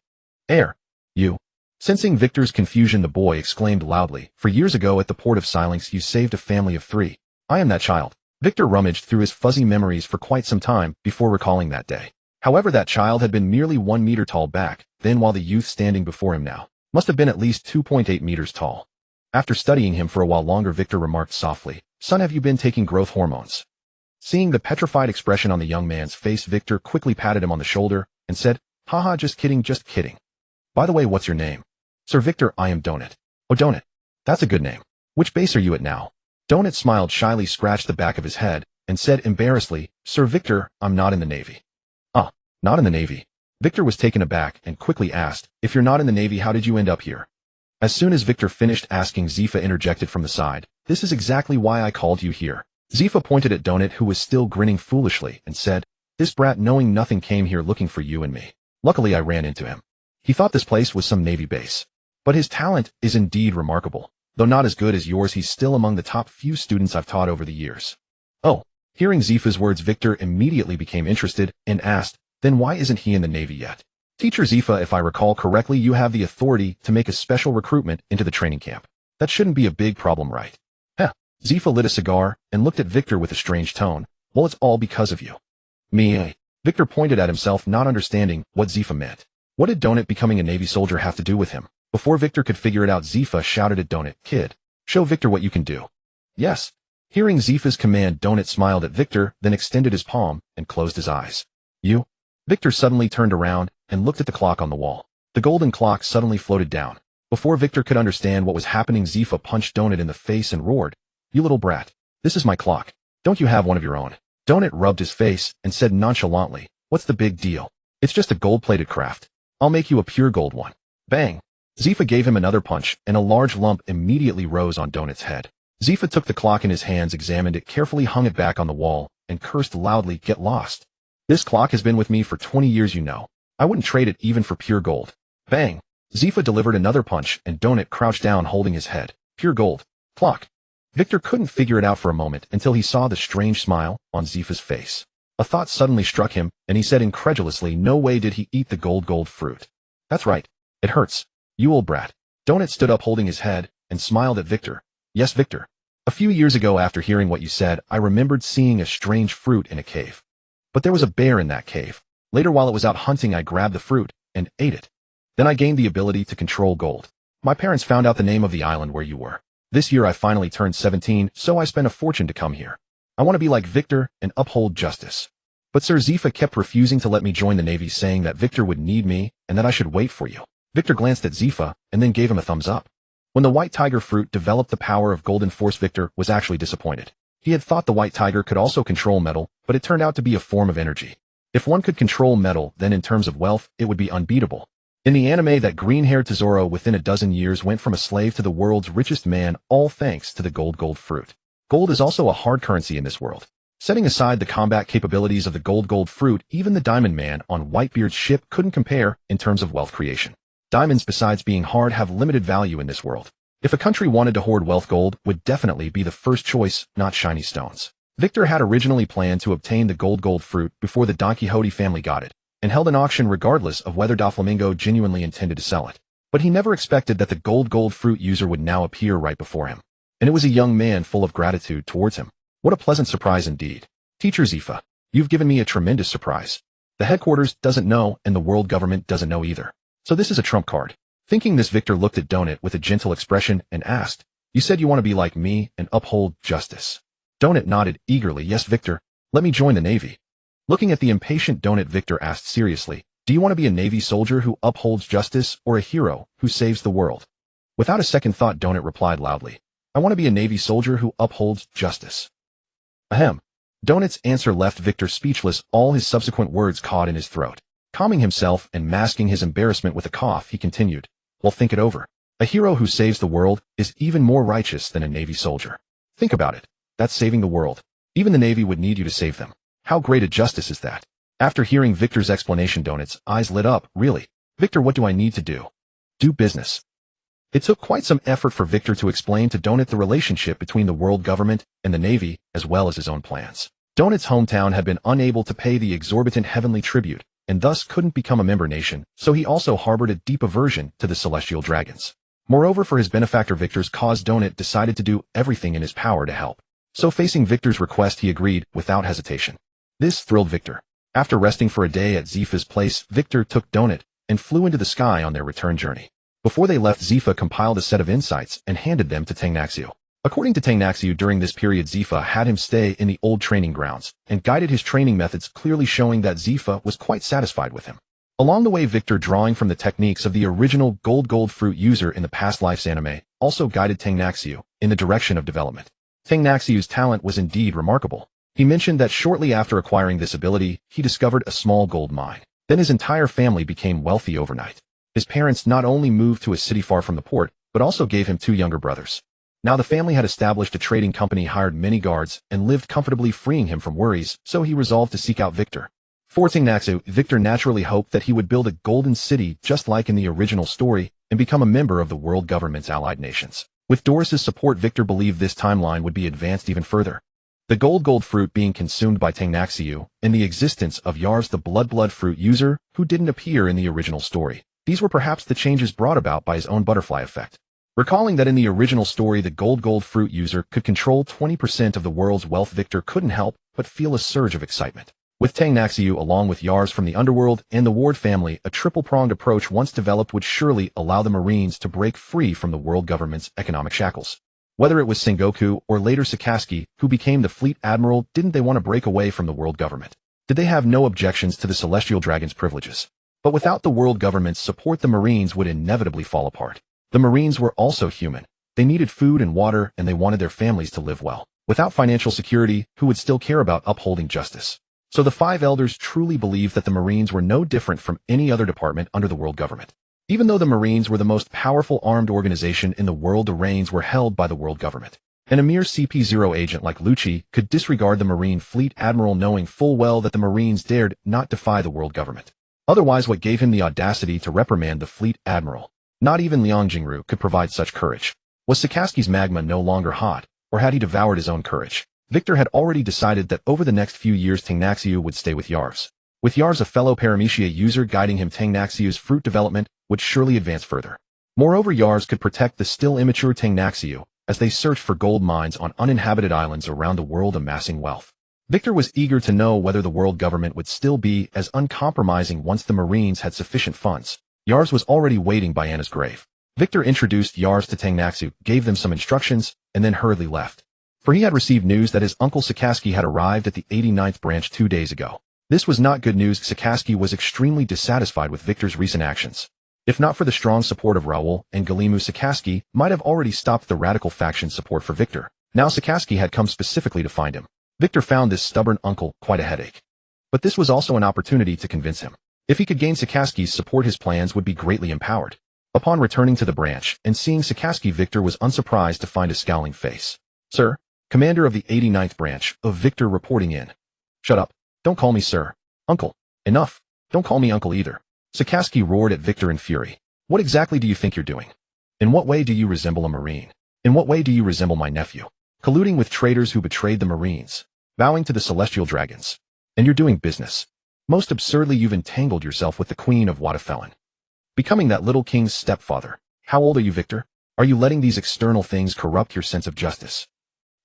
You. Sensing Victor's confusion, the boy exclaimed loudly, "For years ago at the Port of Silence you saved a family of 3. I am that child." Victor rummaged through his fuzzy memories for quite some time before recalling that day. However, that child had been merely 1 meter tall back then, while the youth standing before him now must have been at least 2.8 meters tall. After studying him for a while longer, Victor remarked softly, "Son, have you been taking growth hormones?" Seeing the petrified expression on the young man's face, Victor quickly patted him on the shoulder and said, "Haha, just kidding, just kidding. By the way, what's your name?" "Sir Victor, I am Donut." "Oh, Donut. That's a good name. Which base are you at now?" Donut smiled shyly, scratched the back of his head, and said embarrassedly, "Sir Victor, I'm not in the Navy." "Ah, not in the Navy?" Victor was taken aback and quickly asked, "If you're not in the Navy, how did you end up here?" As soon as Victor finished asking, Zifa interjected from the side, "This is exactly why I called you here." Zifa pointed at Donut, who was still grinning foolishly, and said, "This brat, knowing nothing, came here looking for you and me. Luckily I ran into him. He thought this place was some Navy base. But his talent is indeed remarkable. Though not as good as yours, he's still among the top few students I've taught over the years." "Oh." Hearing Zifa's words, Victor immediately became interested and asked, "Then why isn't he in the Navy yet?" "Teacher Zifa, if I recall correctly, you have the authority to make a special recruitment into the training camp. That shouldn't be a big problem, right?" "Huh." Zifa lit a cigar and looked at Victor with a strange tone. "Well, it's all because of you." "Me?" Victor pointed at himself, not understanding what Zifa meant. What did Donut becoming a Navy soldier have to do with him? Before Victor could figure it out, Zifa shouted at Donut, "Kid, show Victor what you can do." "Yes." Hearing Zifa's command, Donut smiled at Victor, then extended his palm and closed his eyes. "You?" Victor suddenly turned around and looked at the clock on the wall. The golden clock suddenly floated down. Before Victor could understand what was happening, Zifa punched Donut in the face and roared, "You little brat. This is my clock. Don't you have one of your own?" Donut rubbed his face and said nonchalantly, "What's the big deal? It's just a gold-plated craft. I'll make you a pure gold one." Bang! Zifa gave him another punch, and a large lump immediately rose on Donut's head. Zifa took the clock in his hands, examined it carefully, hung it back on the wall, and cursed loudly, "Get lost. This clock has been with me for 20 years, you know. I wouldn't trade it even for pure gold." Bang! Zifa delivered another punch, and Donut crouched down holding his head. "Pure gold. Clock." Victor couldn't figure it out for a moment until he saw the strange smile on Zifa's face. A thought suddenly struck him, and he said incredulously, "No way did he eat the gold fruit." "That's right. It hurts. You old brat." Donut stood up holding his head and smiled at Victor. "Yes, Victor. A few years ago, after hearing what you said, I remembered seeing a strange fruit in a cave. But there was a bear in that cave. Later, while it was out hunting, I grabbed the fruit and ate it. Then I gained the ability to control gold. My parents found out the name of the island where you were. This year I finally turned 17, so I spent a fortune to come here. I want to be like Victor and uphold justice." But Sir Zifa kept refusing to let me join the Navy, saying that Victor would need me and that I should wait for you. Victor glanced at Zifa and then gave him a thumbs up. When the white tiger fruit developed the power of golden force, Victor was actually disappointed. He had thought the white tiger could also control metal, but it turned out to be a form of energy. If one could control metal, then in terms of wealth, it would be unbeatable. In the anime, that green-haired Tesoro within a dozen years went from a slave to the world's richest man, all thanks to the gold fruit. Gold is also a hard currency in this world. Setting aside the combat capabilities of the gold fruit, even the Diamond Man on Whitebeard's ship couldn't compare in terms of wealth creation. Diamonds, besides being hard, have limited value in this world. If a country wanted to hoard wealth, gold would definitely be the first choice, not shiny stones. Victor had originally planned to obtain the gold fruit before the Don Quixote family got it, and held an auction regardless of whether Doflamingo genuinely intended to sell it. But he never expected that the gold fruit user would now appear right before him. And it was a young man full of gratitude towards him. What a pleasant surprise indeed. "Teacher Zifa, you've given me a tremendous surprise. The headquarters doesn't know, and the world government doesn't know either. So this is a trump card." Thinking this, Victor looked at Donut with a gentle expression and asked, "You said you want to be like me and uphold justice." Donut nodded eagerly. "Yes, Victor. Let me join the Navy." Looking at the impatient Donut, Victor asked seriously, "Do you want to be a Navy soldier who upholds justice or a hero who saves the world?" Without a second thought, Donut replied loudly, "I want to be a Navy soldier who upholds justice." Ahem. Donut's answer left Victor speechless, all his subsequent words caught in his throat. Calming himself and masking his embarrassment with a cough, he continued, "Well, think it over. A hero who saves the world is even more righteous than a Navy soldier. Think about it. That's saving the world. Even the Navy would need you to save them. How great a justice is that?" After hearing Victor's explanation, Donut's eyes lit up. "Really? Victor, what do I need to do?" "Do business." It took quite some effort for Victor to explain to Donut the relationship between the world government and the Navy, as well as his own plans. Donut's hometown had been unable to pay the exorbitant heavenly tribute, and thus couldn't become a member nation, so he also harbored a deep aversion to the celestial dragons. Moreover, for his benefactor Victor's cause, Donut decided to do everything in his power to help. So facing Victor's request, he agreed without hesitation. This thrilled Victor. After resting for a day at Zifa's place, Victor took Donut and flew into the sky on their return journey. Before they left, Zifa compiled a set of insights and handed them to Tangnaxiu. According to Tangnaxiu, during this period Zifa had him stay in the old training grounds and guided his training methods, clearly showing that Zifa was quite satisfied with him. Along the way, Victor, drawing from the techniques of the original gold fruit user in the past lives anime, also guided Tangnaxiu in the direction of development. Tangnaxiu's talent was indeed remarkable. He mentioned that shortly after acquiring this ability, he discovered a small gold mine. Then his entire family became wealthy overnight. His parents not only moved to a city far from the port, but also gave him 2 younger brothers. Now the family had established a trading company, hired many guards, and lived comfortably, freeing him from worries, so he resolved to seek out Victor. For Tangnaxiu, Victor naturally hoped that he would build a golden city just like in the original story and become a member of the world government's allied nations. With Doris's support, Victor believed this timeline would be advanced even further. The gold fruit being consumed by Tangnaxiu, and the existence of Yars the blood fruit user, who didn't appear in the original story. These were perhaps the changes brought about by his own butterfly effect. Recalling that in the original story the gold fruit user could control 20% of the world's wealth, Victor couldn't help but feel a surge of excitement. With Tangnaxiu along with Yars from the underworld and the Ward family, a triple-pronged approach once developed would surely allow the Marines to break free from the world government's economic shackles. Whether it was Sengoku or later Sakazuki, who became the fleet admiral, didn't they want to break away from the world government? Did they have no objections to the celestial dragon's privileges? But without the world government's support, the Marines would inevitably fall apart. The Marines were also human. They needed food and water, and they wanted their families to live well. Without financial security, who would still care about upholding justice? So the 5 elders truly believed that the Marines were no different from any other department under the world government. Even though the Marines were the most powerful armed organization in the world, the reins were held by the world government. And a mere CP0 agent like Lucci could disregard the Marine fleet admiral, knowing full well that the Marines dared not defy the world government. Otherwise, what gave him the audacity to reprimand the fleet admiral? Not even Liang Jingru could provide such courage. Was Sakazuki's magma no longer hot, or had he devoured his own courage? Victor had already decided that over the next few years Tangnaxiu would stay with Yars. With Yars a fellow Paramecia user guiding him, Tangnaxiu's fruit development would surely advance further. Moreover, Yars could protect the still immature Tangnaxiu as they searched for gold mines on uninhabited islands around the world, amassing wealth. Victor was eager to know whether the world government would still be as uncompromising once the Marines had sufficient funds. Yars was already waiting by Anna's grave. Victor introduced Yars to Tangnaxiu, gave them some instructions, and then hurriedly left. For he had received news that his uncle Sakazuki had arrived at the 89th branch 2 days ago. This was not good news. Sakazuki was extremely dissatisfied with Victor's recent actions. If not for the strong support of Raoul and Galimu, Sakazuki might have already stopped the radical faction's support for Victor. Now Sakazuki had come specifically to find him. Victor found this stubborn uncle quite a headache. But this was also an opportunity to convince him. If he could gain Sakazuki's support, his plans would be greatly empowered. Upon returning to the branch and seeing Sakazuki, Victor was unsurprised to find a scowling face. "Sir, commander of the 89th branch," of Victor reporting in. "Shut up. Don't call me sir. Uncle. Enough. Don't call me uncle either." Sakazuki roared at Victor in fury. "What exactly do you think you're doing? In what way do you resemble a Marine? In what way do you resemble my nephew? Colluding with traitors who betrayed the Marines, bowing to the celestial dragons. And you're doing business. Most absurdly, you've entangled yourself with the Queen of Watafelin, becoming that little king's stepfather. How old are you, Victor? Are you letting these external things corrupt your sense of justice?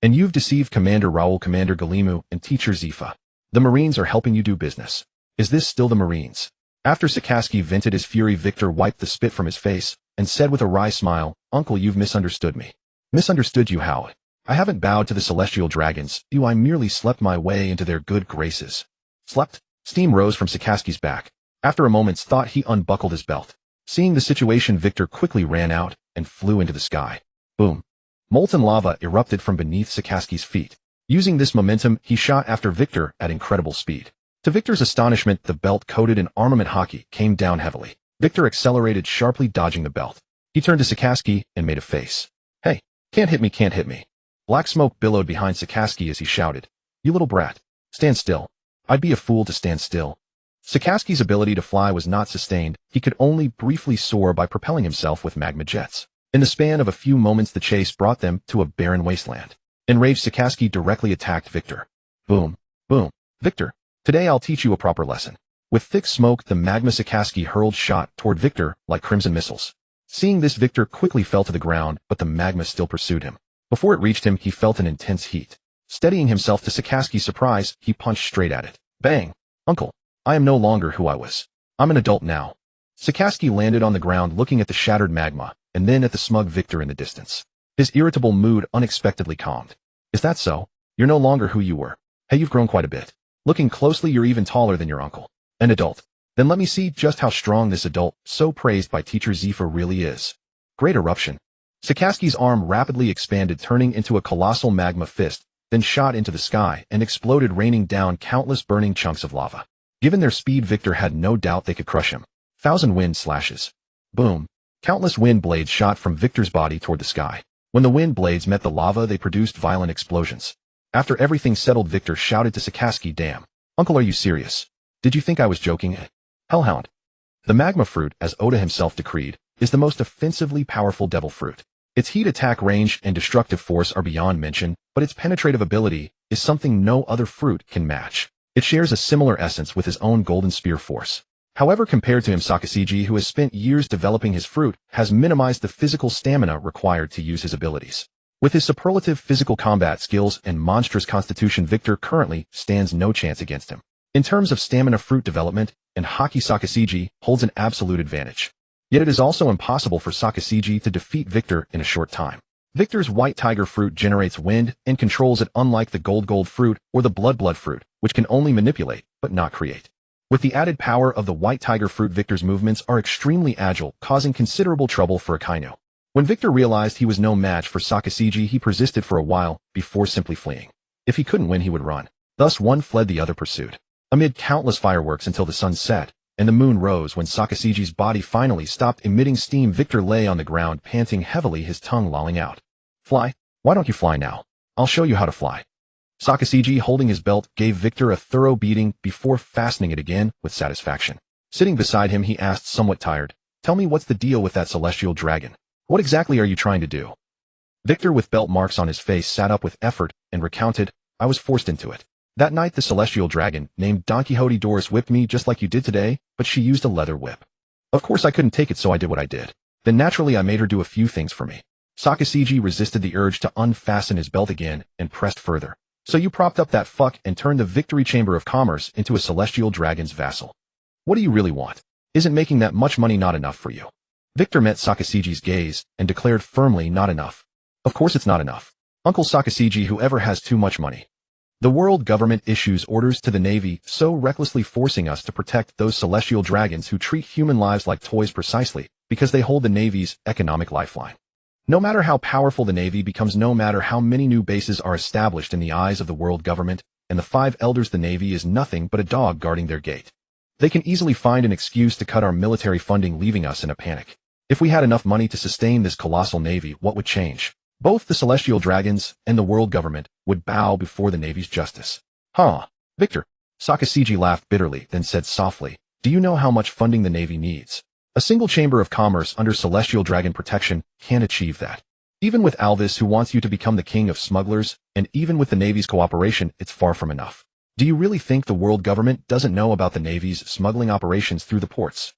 And you've deceived Commander Raoul, Commander Galimu, and Teacher Zifa. The Marines are helping you do business. Is this still the Marines?" After Sakazuki vented his fury, Victor wiped the spit from his face and said with a wry smile, "Uncle, you've misunderstood me." "Misunderstood you how? I haven't bowed to the celestial dragons. I merely slept my way into their good graces." "Slept?" Steam rose from Sakazuki's back. After a moment's thought, he unbuckled his belt. Seeing the situation, Victor quickly ran out and flew into the sky. Boom. Molten lava erupted from beneath Sakazuki's feet. Using this momentum, he shot after Victor at incredible speed. To Victor's astonishment, the belt coated in armament Haki came down heavily. Victor accelerated sharply, dodging the belt. He turned to Sakazuki and made a face. "Hey, can't hit me, can't hit me." Black smoke billowed behind Sakazuki as he shouted, "You little brat. Stand still. I'd be a fool to stand still." Sakazuki's ability to fly was not sustained. He could only briefly soar by propelling himself with magma jets. In the span of a few moments, the chase brought them to a barren wasteland. Enraged, Sakazuki directly attacked Victor. Boom. Boom. Victor, today I'll teach you a proper lesson. With thick smoke, the magma Sakazuki hurled shot toward Victor like crimson missiles. Seeing this, Victor quickly fell to the ground, but the magma still pursued him. Before it reached him, he felt an intense heat. Steadying himself to Sakazuki's surprise, he punched straight at it. Bang! Uncle, I am no longer who I was. I'm an adult now. Sakazuki landed on the ground looking at the shattered magma, and then at the smug Victor in the distance. His irritable mood unexpectedly calmed. Is that so? You're no longer who you were. Hey, you've grown quite a bit. Looking closely, you're even taller than your uncle. An adult. Then let me see just how strong this adult, so praised by Teacher Zifa, really is. Great eruption. Sakazuki's arm rapidly expanded, turning into a colossal magma fist, then shot into the sky and exploded, raining down countless burning chunks of lava. Given their speed, Victor had no doubt they could crush him. 1,000 wind slashes. Boom. Countless wind blades shot from Victor's body toward the sky. When the wind blades met the lava, they produced violent explosions. After everything settled, Victor shouted to Sakazuki, "Damn. Uncle, are you serious? Did you think I was joking?" Hellhound. The magma fruit, as Oda himself decreed, is the most offensively powerful devil fruit. Its heat attack range and destructive force are beyond mention, but its penetrative ability is something no other fruit can match. It shares a similar essence with his own golden spear force. However, compared to him, Sakazuki, who has spent years developing his fruit, has minimized the physical stamina required to use his abilities. With his superlative physical combat skills and monstrous constitution, Victor currently stands no chance against him. In terms of stamina, fruit development, and Haki, Sakazuki holds an absolute advantage. Yet it is also impossible for Sakazuki to defeat Victor in a short time. Victor's white tiger fruit generates wind and controls it, unlike the gold fruit or the blood fruit, which can only manipulate, but not create. With the added power of the white tiger fruit, Victor's movements are extremely agile, causing considerable trouble for Akainu. When Victor realized he was no match for Sakazuki, he persisted for a while, before simply fleeing. If he couldn't win, he would run. Thus one fled, the other pursued. Amid countless fireworks until the sun set, and the moon rose, when Sakazuki's body finally stopped emitting steam, Victor lay on the ground, panting heavily, his tongue lolling out. Fly? Why don't you fly now? I'll show you how to fly. Sakazuki, holding his belt, gave Victor a thorough beating before fastening it again with satisfaction. Sitting beside him, he asked, somewhat tired, "Tell me, what's the deal with that celestial dragon? What exactly are you trying to do?" Victor, with belt marks on his face, sat up with effort and recounted, "I was forced into it. That night the celestial dragon, named Don Quixote Doris, whipped me just like you did today, but she used a leather whip. Of course I couldn't take it, so I did what I did. Then naturally I made her do a few things for me." Sakazuki resisted the urge to unfasten his belt again and pressed further. "So you propped up that fuck and turned the Victory Chamber of Commerce into a celestial dragon's vassal. What do you really want? Isn't making that much money not enough for you?" Victor met Sakazuki's gaze and declared firmly, "Not enough. Of course it's not enough. Uncle Sakazuki, whoever has too much money. The world government issues orders to the Navy, so recklessly forcing us to protect those celestial dragons who treat human lives like toys, precisely because they hold the Navy's economic lifeline. No matter how powerful the Navy becomes, no matter how many new bases are established in the eyes of the world government and the five elders, the Navy is nothing but a dog guarding their gate. They can easily find an excuse to cut our military funding, leaving us in a panic. If we had enough money to sustain this colossal Navy, what would change? Both the celestial dragons and the world government would bow before the Navy's justice." "Huh, Victor." Sakazuki laughed bitterly, then said softly, "Do you know how much funding the Navy needs? A single chamber of commerce under celestial dragon protection can't achieve that. Even with Alvis, who wants you to become the king of smugglers, and even with the Navy's cooperation, it's far from enough. Do you really think the world government doesn't know about the Navy's smuggling operations through the ports?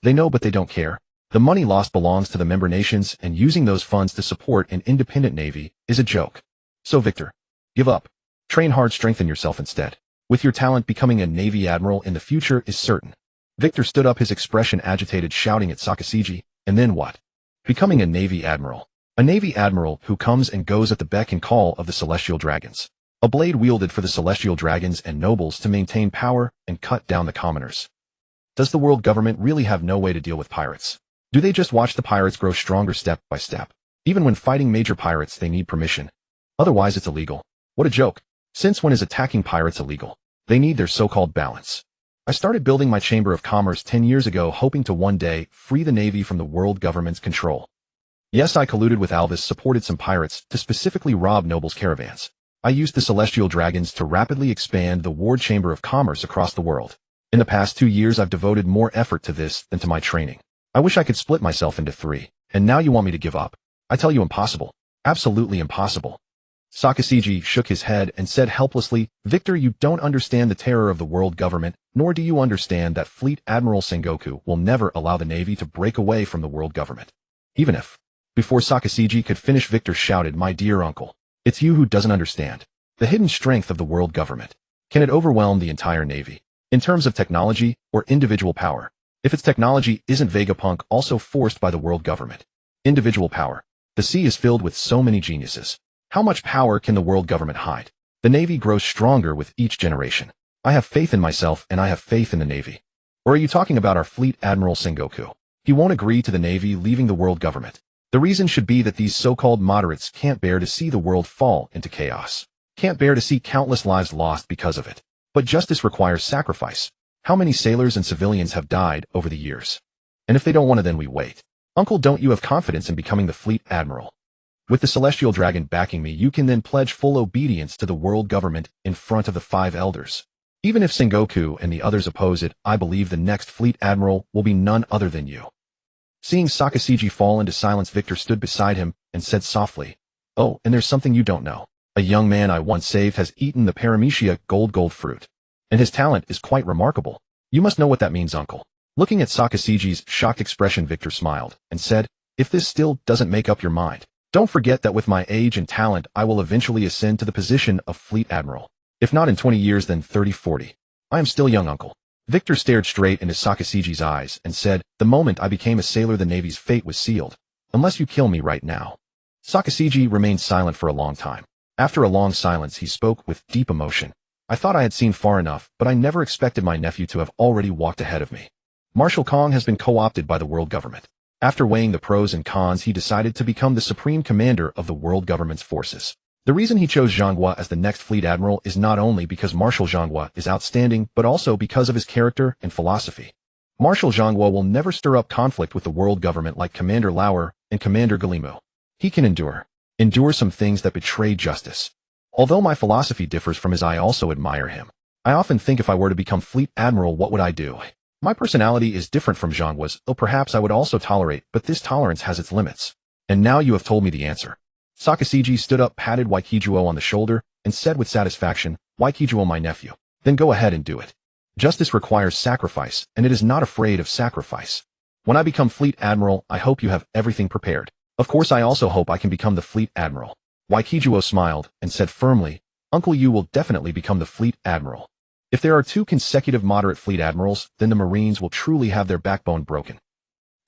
They know, but they don't care. The money lost belongs to the member nations, and using those funds to support an independent Navy is a joke. So Victor, give up. Train hard, strengthen yourself instead. With your talent, becoming a Navy admiral in the future is certain." Victor stood up, his expression agitated, shouting at Sakazuki, "And then what? Becoming a Navy admiral. A Navy admiral who comes and goes at the beck and call of the celestial dragons. A blade wielded for the celestial dragons and nobles to maintain power and cut down the commoners. Does the world government really have no way to deal with pirates? Do they just watch the pirates grow stronger step by step? Even when fighting major pirates, they need permission. Otherwise it's illegal. What a joke. Since when is attacking pirates illegal? They need their so-called balance. I started building my Chamber of Commerce 10 years ago, hoping to one day free the Navy from the world government's control. Yes, I colluded with Alvis, supported some pirates to specifically rob nobles' caravans. I used the celestial dragons to rapidly expand the World Chamber of Commerce across the world. In the past 2 years, I've devoted more effort to this than to my training. I wish I could split myself into three, and now you want me to give up. I tell you impossible. Absolutely impossible. Sakazuki shook his head and said helplessly, Victor, you don't understand the terror of the world government, nor do you understand that Fleet Admiral Sengoku will never allow the Navy to break away from the world government. Even if. Before Sakazuki could finish, Victor shouted, my dear uncle, it's you who doesn't understand the hidden strength of the world government. Can it overwhelm the entire Navy? In terms of technology or individual power? If its technology isn't Vegapunk also forced by the world government? Individual power. The sea is filled with so many geniuses. How much power can the world government hide? The Navy grows stronger with each generation. I have faith in myself and I have faith in the Navy. Or are you talking about our Fleet Admiral Sengoku? He won't agree to the Navy leaving the world government. The reason should be that these so-called moderates can't bear to see the world fall into chaos. Can't bear to see countless lives lost because of it. But justice requires sacrifice. How many sailors and civilians have died over the years? And if they don't want to, then we wait. Uncle, don't you have confidence in becoming the Fleet Admiral? With the Celestial Dragon backing me, you can then pledge full obedience to the world government in front of the 5 elders. Even if Sengoku and the others oppose it, I believe the next Fleet Admiral will be none other than you. Seeing Sakazuki fall into silence, Victor stood beside him and said softly, oh, and there's something you don't know. A young man I once saved has eaten the paramecia gold fruit. And his talent is quite remarkable. You must know what that means, uncle. Looking at Sakazuki's shocked expression, Victor smiled and said, if this still doesn't make up your mind, don't forget that with my age and talent, I will eventually ascend to the position of Fleet Admiral. If not in 20 years, then 30-40. I am still young, uncle. Victor stared straight into Sakazuki's eyes and said, the moment I became a sailor, the Navy's fate was sealed. Unless you kill me right now. Sakazuki remained silent for a long time. After a long silence, he spoke with deep emotion. I thought I had seen far enough, but I never expected my nephew to have already walked ahead of me. Marshal Kong has been co-opted by the world government. After weighing the pros and cons, he decided to become the supreme commander of the world government's forces. The reason he chose Zhanghua as the next Fleet Admiral is not only because Marshal Zhanghua is outstanding, but also because of his character and philosophy. Marshal Zhanghua will never stir up conflict with the world government like Commander Lauer and Commander Guillemot. He can endure some things that betray justice. Although my philosophy differs from his, I also admire him. I often think if I were to become Fleet Admiral, what would I do? My personality is different from Zhanghua's, though perhaps I would also tolerate, but this tolerance has its limits. And now you have told me the answer. Sakazuki stood up, patted Waikijuo on the shoulder, and said with satisfaction, Waikijuo, my nephew, then go ahead and do it. Justice requires sacrifice, and it is not afraid of sacrifice. When I become Fleet Admiral, I hope you have everything prepared. Of course, I also hope I can become the Fleet Admiral. Waikijuo smiled and said firmly, Uncle, you will definitely become the Fleet Admiral. If there are 2 consecutive moderate Fleet Admirals, then the Marines will truly have their backbone broken.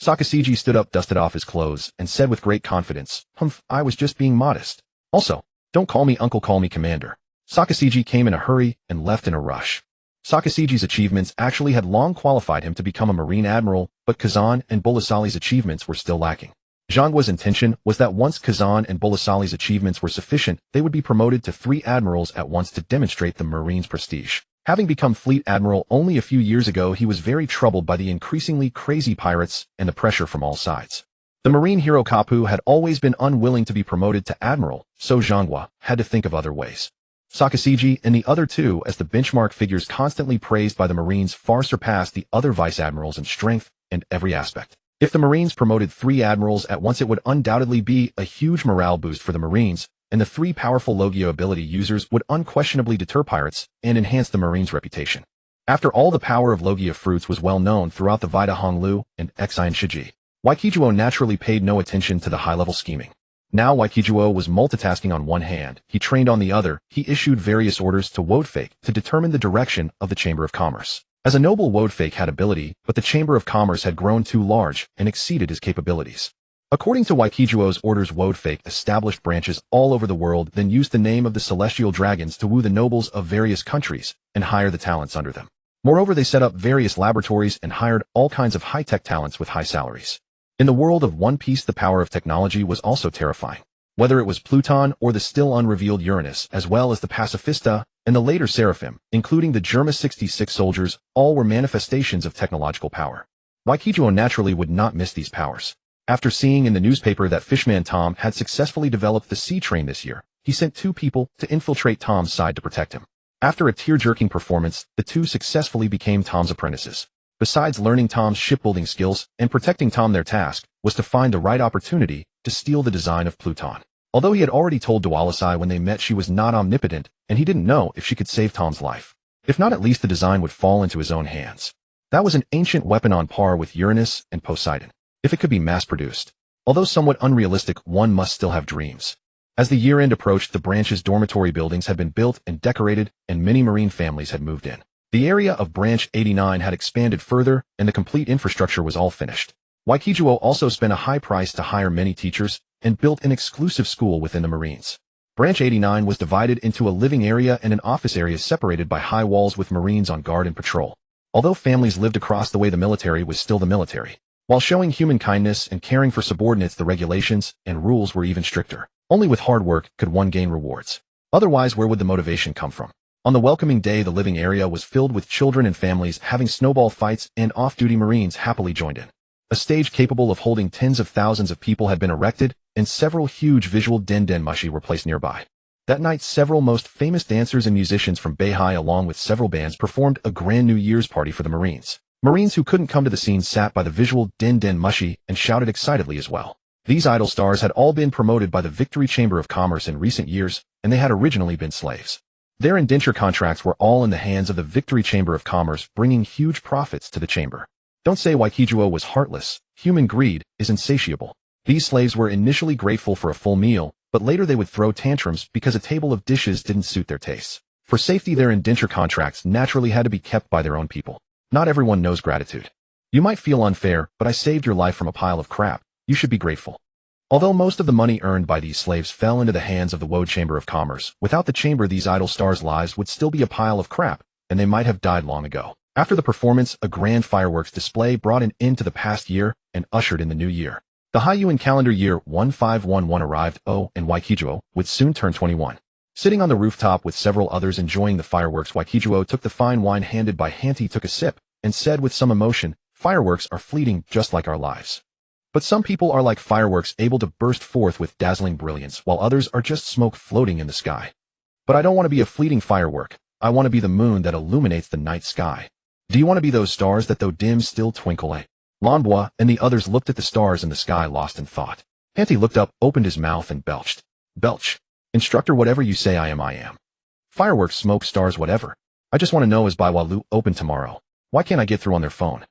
Sakazuki stood up, dusted off his clothes, and said with great confidence, Humph, I was just being modest. Also, don't call me uncle, call me commander. Sakazuki came in a hurry and left in a rush. Sakazuki's achievements actually had long qualified him to become a Marine Admiral, but Kazan and Bolasali's achievements were still lacking. Zhanghua's intention was that once Kazan and Bolasali's achievements were sufficient, they would be promoted to 3 admirals at once to demonstrate the Marines' prestige. Having become Fleet Admiral only a few years ago, he was very troubled by the increasingly crazy pirates and the pressure from all sides. The Marine hero Kapu had always been unwilling to be promoted to Admiral, so Zhanghua had to think of other ways. Sakazuki and the other 2 as the benchmark figures constantly praised by the Marines far surpassed the other Vice Admirals in strength and every aspect. If the Marines promoted 3 admirals at once, it would undoubtedly be a huge morale boost for the Marines, and the 3 powerful Logia ability users would unquestionably deter pirates and enhance the Marines' reputation. After all, the power of Logia fruits was well known throughout the Vita Honglu and Xian Shiji. Waikijuo naturally paid no attention to the high-level scheming. Now Waikijuo was multitasking. On one hand, he trained, on the other, he issued various orders to Wodefake to determine the direction of the Chamber of Commerce. As a noble, Wodefake had ability, but the Chamber of Commerce had grown too large and exceeded his capabilities. According to Waikijuo's orders, Wodefake established branches all over the world, then used the name of the Celestial Dragons to woo the nobles of various countries and hire the talents under them. Moreover, they set up various laboratories and hired all kinds of high-tech talents with high salaries. In the world of One Piece, the power of technology was also terrifying. Whether it was Pluton or the still unrevealed Uranus, as well as the Pacifista and the later Seraphim, including the Germa 66 soldiers, all were manifestations of technological power. Waikijuo naturally would not miss these powers. After seeing in the newspaper that Fishman Tom had successfully developed the sea train this year, he sent 2 people to infiltrate Tom's side to protect him. After a tear-jerking performance, the 2 successfully became Tom's apprentices. Besides learning Tom's shipbuilding skills and protecting Tom, their task was to find the right opportunity to steal the design of Pluton. Although he had already told Dualisai when they met she was not omnipotent and he didn't know if she could save Tom's life. If not, at least the design would fall into his own hands. That was an ancient weapon on par with Uranus and Poseidon, if it could be mass-produced. Although somewhat unrealistic, one must still have dreams. As the year-end approached, the branch's dormitory buildings had been built and decorated, and many marine families had moved in. The area of Branch 89 had expanded further, and the complete infrastructure was all finished. Waikijuo also spent a high price to hire many teachers, and built an exclusive school within the Marines. Branch 89 was divided into a living area and an office area separated by high walls with Marines on guard and patrol. Although families lived across the way, the military was still the military. While showing human kindness and caring for subordinates, the regulations and rules were even stricter. Only with hard work could one gain rewards. Otherwise, where would the motivation come from? On the welcoming day, the living area was filled with children and families having snowball fights, and off-duty Marines happily joined in. A stage capable of holding tens of thousands of people had been erected, and several huge visual den mushi were placed nearby. That night, several most famous dancers and musicians from Beihai along with several bands performed a grand New Year's party for the Marines. Marines who couldn't come to the scene sat by the visual den mushi and shouted excitedly as well. These idol stars had all been promoted by the Victory Chamber of Commerce in recent years, and they had originally been slaves. Their indenture contracts were all in the hands of the Victory Chamber of Commerce, bringing huge profits to the chamber. Don't say Waikijuo was heartless. Human greed is insatiable. These slaves were initially grateful for a full meal, but later they would throw tantrums because a table of dishes didn't suit their tastes. For safety, their indenture contracts naturally had to be kept by their own people. Not everyone knows gratitude. You might feel unfair, but I saved your life from a pile of crap. You should be grateful. Although most of the money earned by these slaves fell into the hands of the Woad Chamber of Commerce, without the chamber these idol stars' lives would still be a pile of crap, and they might have died long ago. After the performance, a grand fireworks display brought an end to the past year and ushered in the new year. The Haiyuan calendar year 1511 arrived, and Waikijuo would soon turn 21. Sitting on the rooftop with several others enjoying the fireworks, Waikijuo took the fine wine handed by Hanti, took a sip, and said with some emotion, "Fireworks are fleeting just like our lives. But some people are like fireworks, able to burst forth with dazzling brilliance, while others are just smoke floating in the sky. But I don't want to be a fleeting firework. I want to be the moon that illuminates the night sky. Do you want to be those stars that though dim still twinkle?" Lanbois and the others looked at the stars in the sky, lost in thought. Hanti looked up, opened his mouth, and belched. "Belch. Instructor, whatever you say, I am. Fireworks, smoke, stars, whatever. I just want to know, is Baiwa Lu open tomorrow? Why can't I get through on their phone?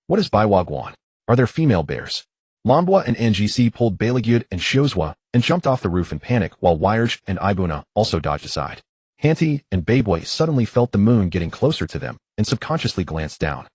What is Baiwa Guan? Are there female bears?" Lanbois and Ngc pulled Bailigud and Shiozwa and jumped off the roof in panic, while Wierge and Ibuna also dodged aside. Hanti and Beiboy suddenly felt the moon getting closer to them and subconsciously glanced down.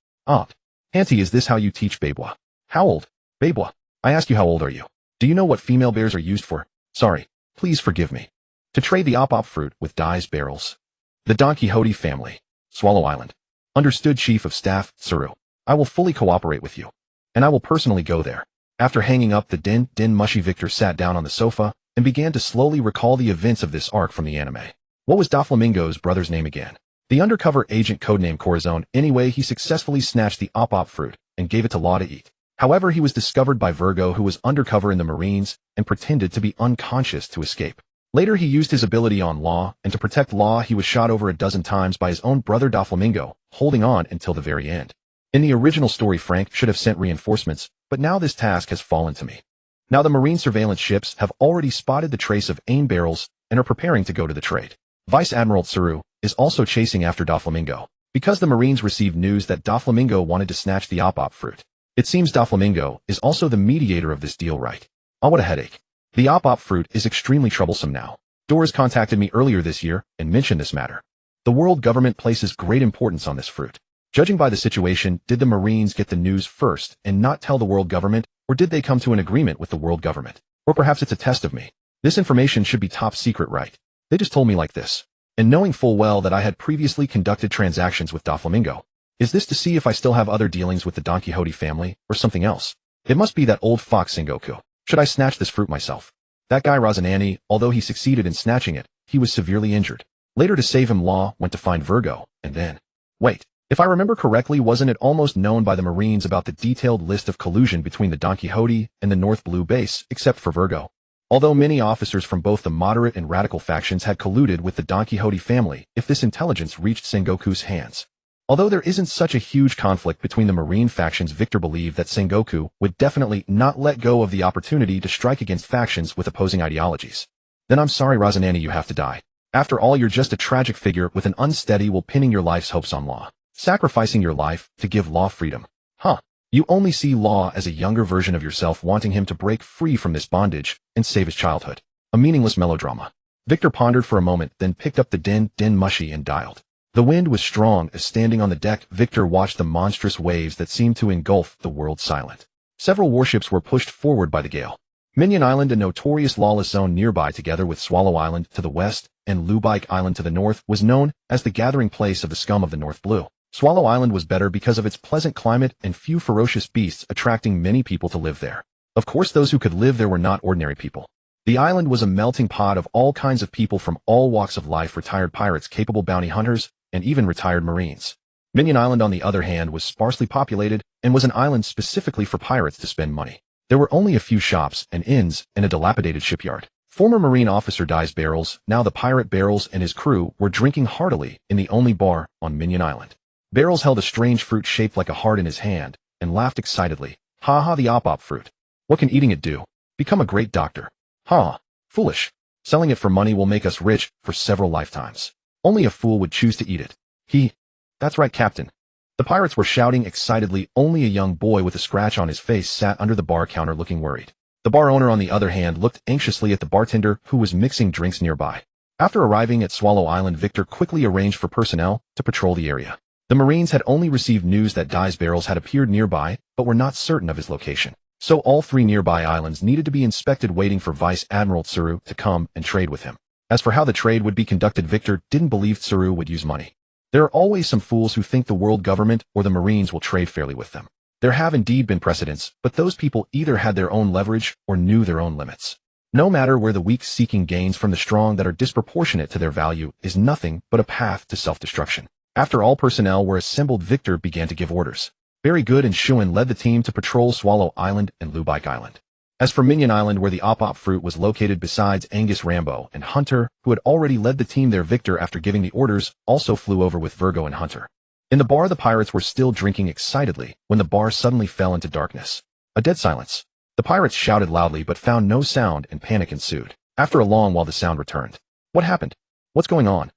Hanti, is this how you teach Beiboy? How old? Beiboy, I ask you, how old are you? Do you know what female bears are used for? Sorry, please forgive me. To trade the op fruit with Dai's barrels. The Don Quixote family. Swallow Island. Understood, Chief of Staff, Tsuru. I will fully cooperate with you. And I will personally go there. After hanging up the den mushi, Victor sat down on the sofa and began to slowly recall the events of this arc from the anime. What was Doflamingo's brother's name again? The undercover agent codenamed Corazon. Anyway, he successfully snatched the op fruit and gave it to Law to eat. However, he was discovered by Virgo, who was undercover in the Marines and pretended to be unconscious to escape. Later, he used his ability on Law, and to protect Law, he was shot over a dozen times by his own brother Doflamingo, holding on until the very end. In the original story, Frank should have sent reinforcements, but now this task has fallen to me. Now the Marine surveillance ships have already spotted the trace of AIM barrels and are preparing to go to the trade. Vice Admiral Tsuru is also chasing after Doflamingo, because the Marines received news that Doflamingo wanted to snatch the op fruit. It seems Doflamingo is also the mediator of this deal, right? Oh, what a headache. The op fruit is extremely troublesome now. Doors contacted me earlier this year and mentioned this matter. The world government places great importance on this fruit. Judging by the situation, did the Marines get the news first and not tell the world government, or did they come to an agreement with the world government? Or perhaps it's a test of me. This information should be top secret, right? They just told me like this. And knowing full well that I had previously conducted transactions with Doflamingo. Is this to see if I still have other dealings with the Don Quixote family, or something else? It must be that old fox Sengoku. Should I snatch this fruit myself? That guy Razanani, although he succeeded in snatching it, he was severely injured. Later, to save him, Law went to find Virgo, and then... Wait. If I remember correctly, wasn't it almost known by the Marines about the detailed list of collusion between the Don Quixote and the North Blue base, except for Virgo? Although many officers from both the moderate and radical factions had colluded with the Don Quixote family, if this intelligence reached Sengoku's hands. Although there isn't such a huge conflict between the Marine factions, Victor believed that Sengoku would definitely not let go of the opportunity to strike against factions with opposing ideologies. Then I'm sorry, Razanani, you have to die. After all, you're just a tragic figure with an unsteady will pinning your life's hopes on law. Sacrificing your life to give law freedom. Huh. You only see Law as a younger version of yourself, wanting him to break free from this bondage and save his childhood. A meaningless melodrama. Victor pondered for a moment, then picked up the din mushy and dialed. The wind was strong as, standing on the deck, Victor watched the monstrous waves that seemed to engulf the world silent. Several warships were pushed forward by the gale. Minion Island, a notorious lawless zone nearby, together with Swallow Island to the west and Lubike Island to the north, was known as the gathering place of the scum of the North Blue. Swallow Island was better because of its pleasant climate and few ferocious beasts, attracting many people to live there. Of course, those who could live there were not ordinary people. The island was a melting pot of all kinds of people from all walks of life, retired pirates, capable bounty hunters, and even retired Marines. Minion Island, on the other hand, was sparsely populated and was an island specifically for pirates to spend money. There were only a few shops and inns and a dilapidated shipyard. Former Marine officer Dies Barrels, now the pirate Barrels, and his crew were drinking heartily in the only bar on Minion Island. Barrels held a strange fruit shaped like a heart in his hand and laughed excitedly. Ha ha, the op fruit. What can eating it do? Become a great doctor. Ha. Foolish. Selling it for money will make us rich for several lifetimes. Only a fool would choose to eat it. That's right, Captain. The pirates were shouting excitedly. Only a young boy with a scratch on his face sat under the bar counter looking worried. The bar owner, on the other hand, looked anxiously at the bartender who was mixing drinks nearby. After arriving at Swallow Island, Victor quickly arranged for personnel to patrol the area. The Marines had only received news that Dies Barrels had appeared nearby, but were not certain of his location. So all three nearby islands needed to be inspected, waiting for Vice Admiral Tsuru to come and trade with him. As for how the trade would be conducted, Victor didn't believe Tsuru would use money. There are always some fools who think the world government or the Marines will trade fairly with them. There have indeed been precedents, but those people either had their own leverage or knew their own limits. No matter where the weak seeking gains from the strong that are disproportionate to their value is nothing but a path to self-destruction. After all personnel were assembled, Victor began to give orders. Very good, and Shuin led the team to patrol Swallow Island and Lubike Island. As for Minion Island, where the op fruit was located, besides Angus, Rambo, and Hunter, who had already led the team there, Victor, after giving the orders, also flew over with Virgo and Hunter. In the bar, the pirates were still drinking excitedly when the bar suddenly fell into darkness. A dead silence. The pirates shouted loudly but found no sound, and panic ensued. After a long while, the sound returned. What happened? What's going on?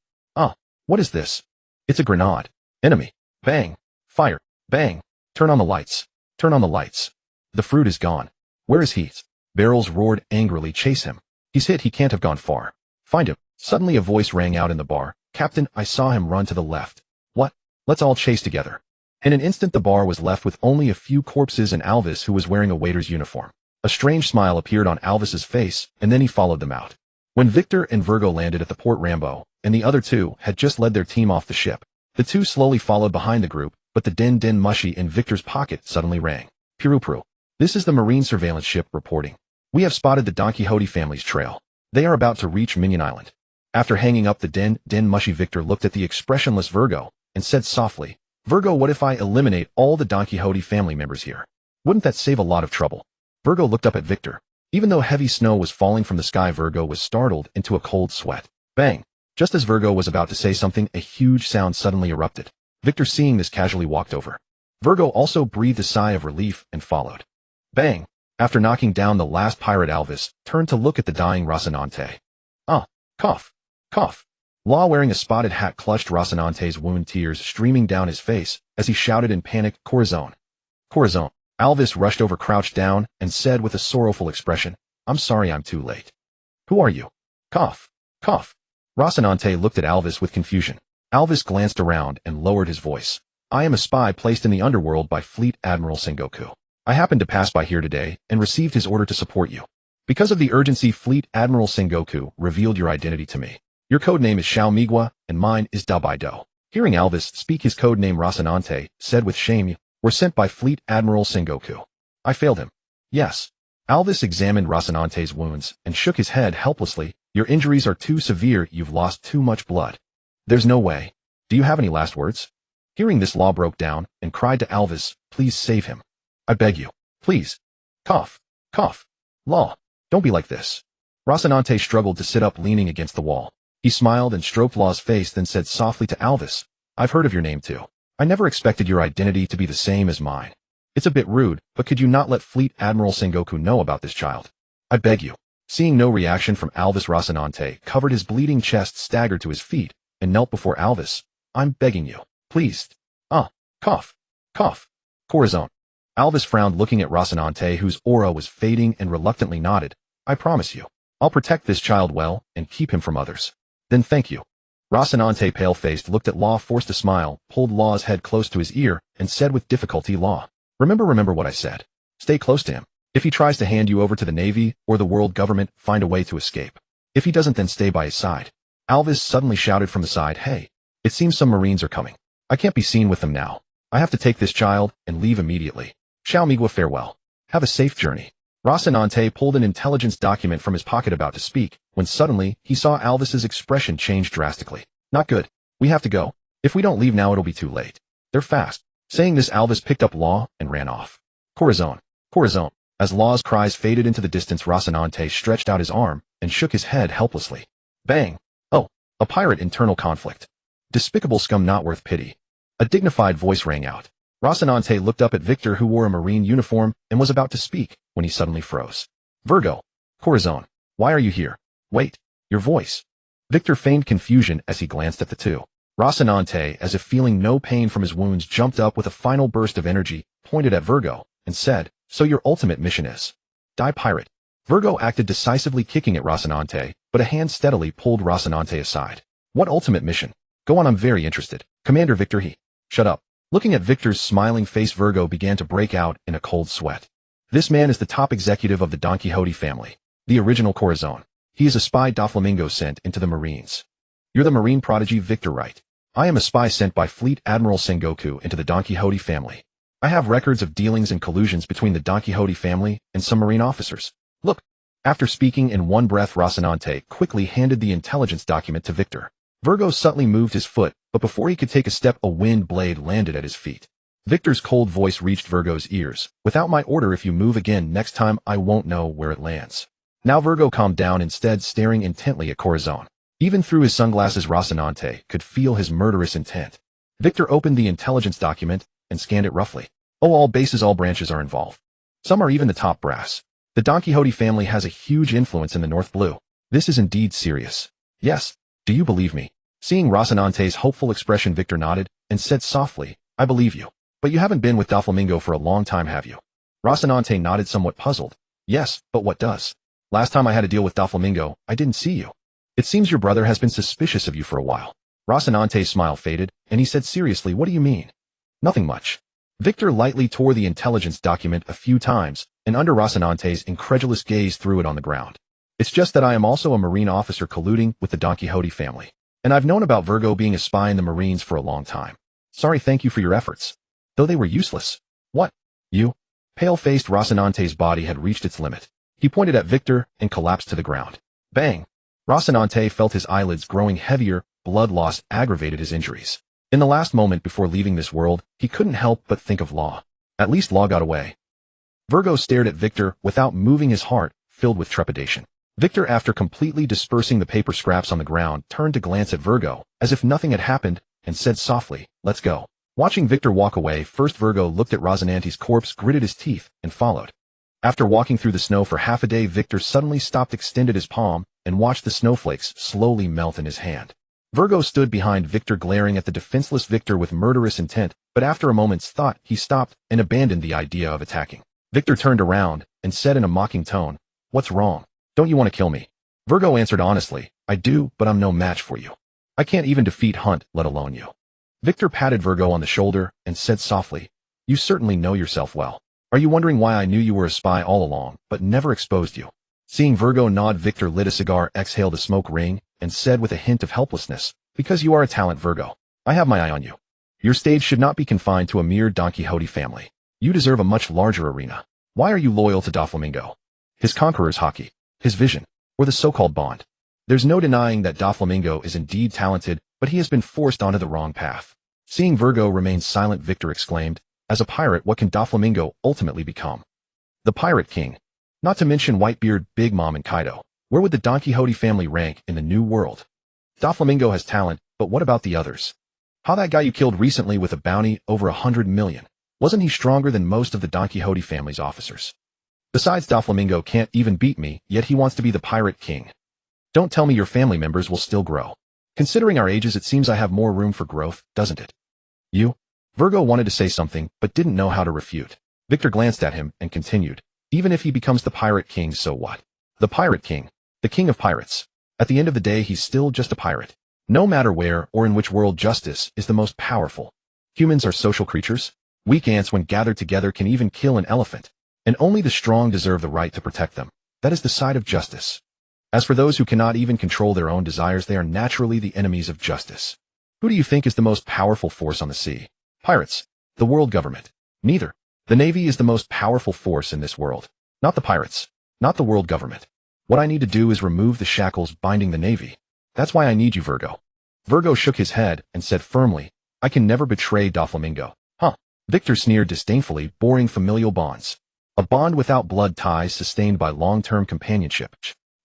What is this? It's a grenade. Enemy. Bang. Fire. Bang. Turn on the lights. Turn on the lights. The fruit is gone. Where is he? Barrels roared angrily. Chase him. He's hit. He can't have gone far. Find him. Suddenly a voice rang out in the bar. Captain, I saw him run to the left. What? Let's all chase together. In an instant, the bar was left with only a few corpses and Alvis, who was wearing a waiter's uniform. A strange smile appeared on Alvis's face, and then he followed them out. When Victor and Virgo landed at the port, Rambo and the other two had just led their team off the ship. The two slowly followed behind the group, but the din mushy in Victor's pocket suddenly rang. Puru. This is the Marine surveillance ship reporting. We have spotted the Don Quixote family's trail. They are about to reach Minion Island. After hanging up the din mushy, Victor looked at the expressionless Virgo and said softly, Virgo, what if I eliminate all the Don Quixote family members here? Wouldn't that save a lot of trouble? Virgo looked up at Victor. Even though heavy snow was falling from the sky, Virgo was startled into a cold sweat. Bang! Just as Virgo was about to say something, a huge sound suddenly erupted. Victor, seeing this, casually walked over. Virgo also breathed a sigh of relief and followed. Bang! After knocking down the last pirate, Alvis turned to look at the dying Rocinante. Cough. Cough. Law, wearing a spotted hat, clutched Rocinante's wound, tears streaming down his face as he shouted in panic, Corazon. Corazon. Alvis rushed over, crouched down, and said with a sorrowful expression, I'm sorry, I'm too late. Who are you? Cough. Cough. Rocinante looked at Alvis with confusion. Alvis glanced around and lowered his voice. I am a spy placed in the underworld by Fleet Admiral Sengoku. I happened to pass by here today and received his order to support you. Because of the urgency, Fleet Admiral Sengoku revealed your identity to me. Your codename is Xiao Migua, and mine is Dabaido. Hearing Alvis speak his codename, Rocinante said with shame, were sent by Fleet Admiral Sengoku. I failed him. Yes. Alvis examined Rocinante's wounds and shook his head helplessly. Your injuries are too severe. You've lost too much blood. There's no way. Do you have any last words? Hearing this, Law broke down and cried to Alvis, please save him. I beg you. Please. Cough. Cough. Law. Don't be like this. Rocinante struggled to sit up, leaning against the wall. He smiled and stroked Law's face, then said softly to Alvis, I've heard of your name too. I never expected your identity to be the same as mine. It's a bit rude, but could you not let Fleet Admiral Sengoku know about this child? I beg you. Seeing no reaction from Alvis, Rocinante covered his bleeding chest, staggered to his feet, and knelt before Alvis. I'm begging you. Please. Cough. Cough. Corazon. Alvis frowned, looking at Rocinante, whose aura was fading, and reluctantly nodded. I promise you. I'll protect this child well, and keep him from others. Then thank you. Rocinante, pale-faced, looked at Law, forced a smile, pulled Law's head close to his ear, and said with difficulty, Law, remember what I said. Stay close to him. If he tries to hand you over to the Navy or the world government, find a way to escape. If he doesn't, then stay by his side. Alvis suddenly shouted from the side, Hey, it seems some Marines are coming. I can't be seen with them now. I have to take this child and leave immediately. Xiao Migua, farewell. Have a safe journey. Rocinante pulled an intelligence document from his pocket, about to speak, when suddenly he saw Alvis's expression change drastically. Not good. We have to go. If we don't leave now, it'll be too late. They're fast. Saying this, Alvis picked up Law and ran off. Corazon. Corazon. As Law's cries faded into the distance, Rocinante stretched out his arm and shook his head helplessly. Bang. Oh, a pirate internal conflict. Despicable scum not worth pity. A dignified voice rang out. Rocinante looked up at Victor, who wore a marine uniform and was about to speak when he suddenly froze. Virgo. Corazon. Why are you here? Wait. Your voice. Victor feigned confusion as he glanced at the two. Rocinante, as if feeling no pain from his wounds, jumped up with a final burst of energy, pointed at Virgo, and said, So your ultimate mission is? Die pirate. Virgo acted decisively, kicking at Rocinante, but a hand steadily pulled Rocinante aside. What ultimate mission? Go on, I'm very interested. Commander Victor, he. Shut up. Looking at Victor's smiling face, Virgo began to break out in a cold sweat. This man is the top executive of the Don Quixote family, the original Corazon. He is a spy Doflamingo sent into the Marines. You're the Marine prodigy, Victor, right? I am a spy sent by Fleet Admiral Sengoku into the Don Quixote family. I have records of dealings and collusions between the Don Quixote family and some Marine officers. Look. After speaking in one breath, Rocinante quickly handed the intelligence document to Victor. Virgo subtly moved his foot, but before he could take a step, a wind blade landed at his feet. Victor's cold voice reached Virgo's ears. Without my order, if you move again next time, I won't know where it lands. Now Virgo calmed down, instead staring intently at Corazon. Even through his sunglasses, Rocinante could feel his murderous intent. Victor opened the intelligence document and scanned it roughly. Oh, all bases, all branches are involved. Some are even the top brass. The Don Quixote family has a huge influence in the North Blue. This is indeed serious. Yes. Do you believe me? Seeing Rocinante's hopeful expression, Victor nodded and said softly, I believe you. But you haven't been with Doflamingo for a long time, have you? Rocinante nodded, somewhat puzzled. Yes, but what does? Last time I had to deal with Doflamingo, I didn't see you. It seems your brother has been suspicious of you for a while. Rocinante's smile faded, and he said seriously, What do you mean? Nothing much. Victor lightly tore the intelligence document a few times, and under Rocinante's incredulous gaze threw it on the ground. It's just that I am also a Marine officer colluding with the Don Quixote family. And I've known about Virgo being a spy in the Marines for a long time. Sorry, thank you for your efforts. Though they were useless. What? You? Pale-faced, Rocinante's body had reached its limit. He pointed at Victor and collapsed to the ground. Bang! Rocinante felt his eyelids growing heavier. Blood loss aggravated his injuries. In the last moment before leaving this world, he couldn't help but think of Law. At least Law got away. Virgo stared at Victor without moving, his heart filled with trepidation. Victor, after completely dispersing the paper scraps on the ground, turned to glance at Virgo, as if nothing had happened, and said softly, Let's go. Watching Victor walk away, first Virgo looked at Rocinante's corpse, gritted his teeth, and followed. After walking through the snow for half a day, Victor suddenly stopped, extended his palm, and watched the snowflakes slowly melt in his hand. Virgo stood behind Victor, glaring at the defenseless Victor with murderous intent, but after a moment's thought, he stopped and abandoned the idea of attacking. Victor turned around and said in a mocking tone, What's wrong? Don't you want to kill me? Virgo answered honestly, I do, but I'm no match for you. I can't even defeat Hunt, let alone you. Victor patted Virgo on the shoulder and said softly, You certainly know yourself well. Are you wondering why I knew you were a spy all along, but never exposed you? Seeing Virgo nod, Victor lit a cigar, exhaled a smoke ring, and said with a hint of helplessness, Because you are a talent, Virgo. I have my eye on you. Your stage should not be confined to a mere Don Quixote family. You deserve a much larger arena. Why are you loyal to Doflamingo? His conqueror's Haki, his vision, or the so-called bond? There's no denying that Doflamingo is indeed talented, but he has been forced onto the wrong path. Seeing Virgo remain silent, Victor exclaimed, As a pirate, what can Doflamingo ultimately become? The Pirate King. Not to mention Whitebeard, Big Mom, and Kaido. Where would the Don Quixote family rank in the New World? Doflamingo has talent, but what about the others? How that guy you killed recently with a bounty over 100 million. Wasn't he stronger than most of the Don Quixote family's officers? Besides, Doflamingo can't even beat me, yet he wants to be the pirate king. Don't tell me your family members will still grow. Considering our ages, it seems I have more room for growth, doesn't it? You? Virgo wanted to say something, but didn't know how to refute. Victor glanced at him and continued. Even if he becomes the pirate king, so what? The pirate king. The king of pirates. At the end of the day, he's still just a pirate. No matter where or in which world, justice is the most powerful. Humans are social creatures. Weak ants, when gathered together, can even kill an elephant. And only the strong deserve the right to protect them. That is the side of justice. As for those who cannot even control their own desires, they are naturally the enemies of justice. Who do you think is the most powerful force on the sea? Pirates. The world government. Neither. The Navy is the most powerful force in this world. Not the pirates. Not the world government. What I need to do is remove the shackles binding the Navy. That's why I need you, Virgo. Virgo shook his head and said firmly, I can never betray Doflamingo. Huh. Victor sneered disdainfully, boring familial bonds. A bond without blood ties sustained by long-term companionship.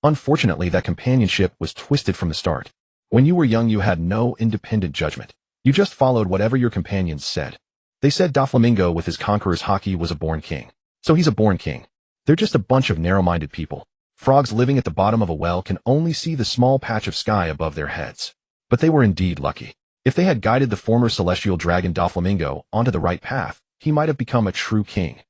Unfortunately, that companionship was twisted from the start. When you were young, you had no independent judgment. You just followed whatever your companions said. They said Doflamingo with his conqueror's Haki was a born king. So he's a born king. They're just a bunch of narrow-minded people. Frogs living at the bottom of a well can only see the small patch of sky above their heads. But they were indeed lucky. If they had guided the former celestial dragon Doflamingo onto the right path, he might have become a true king.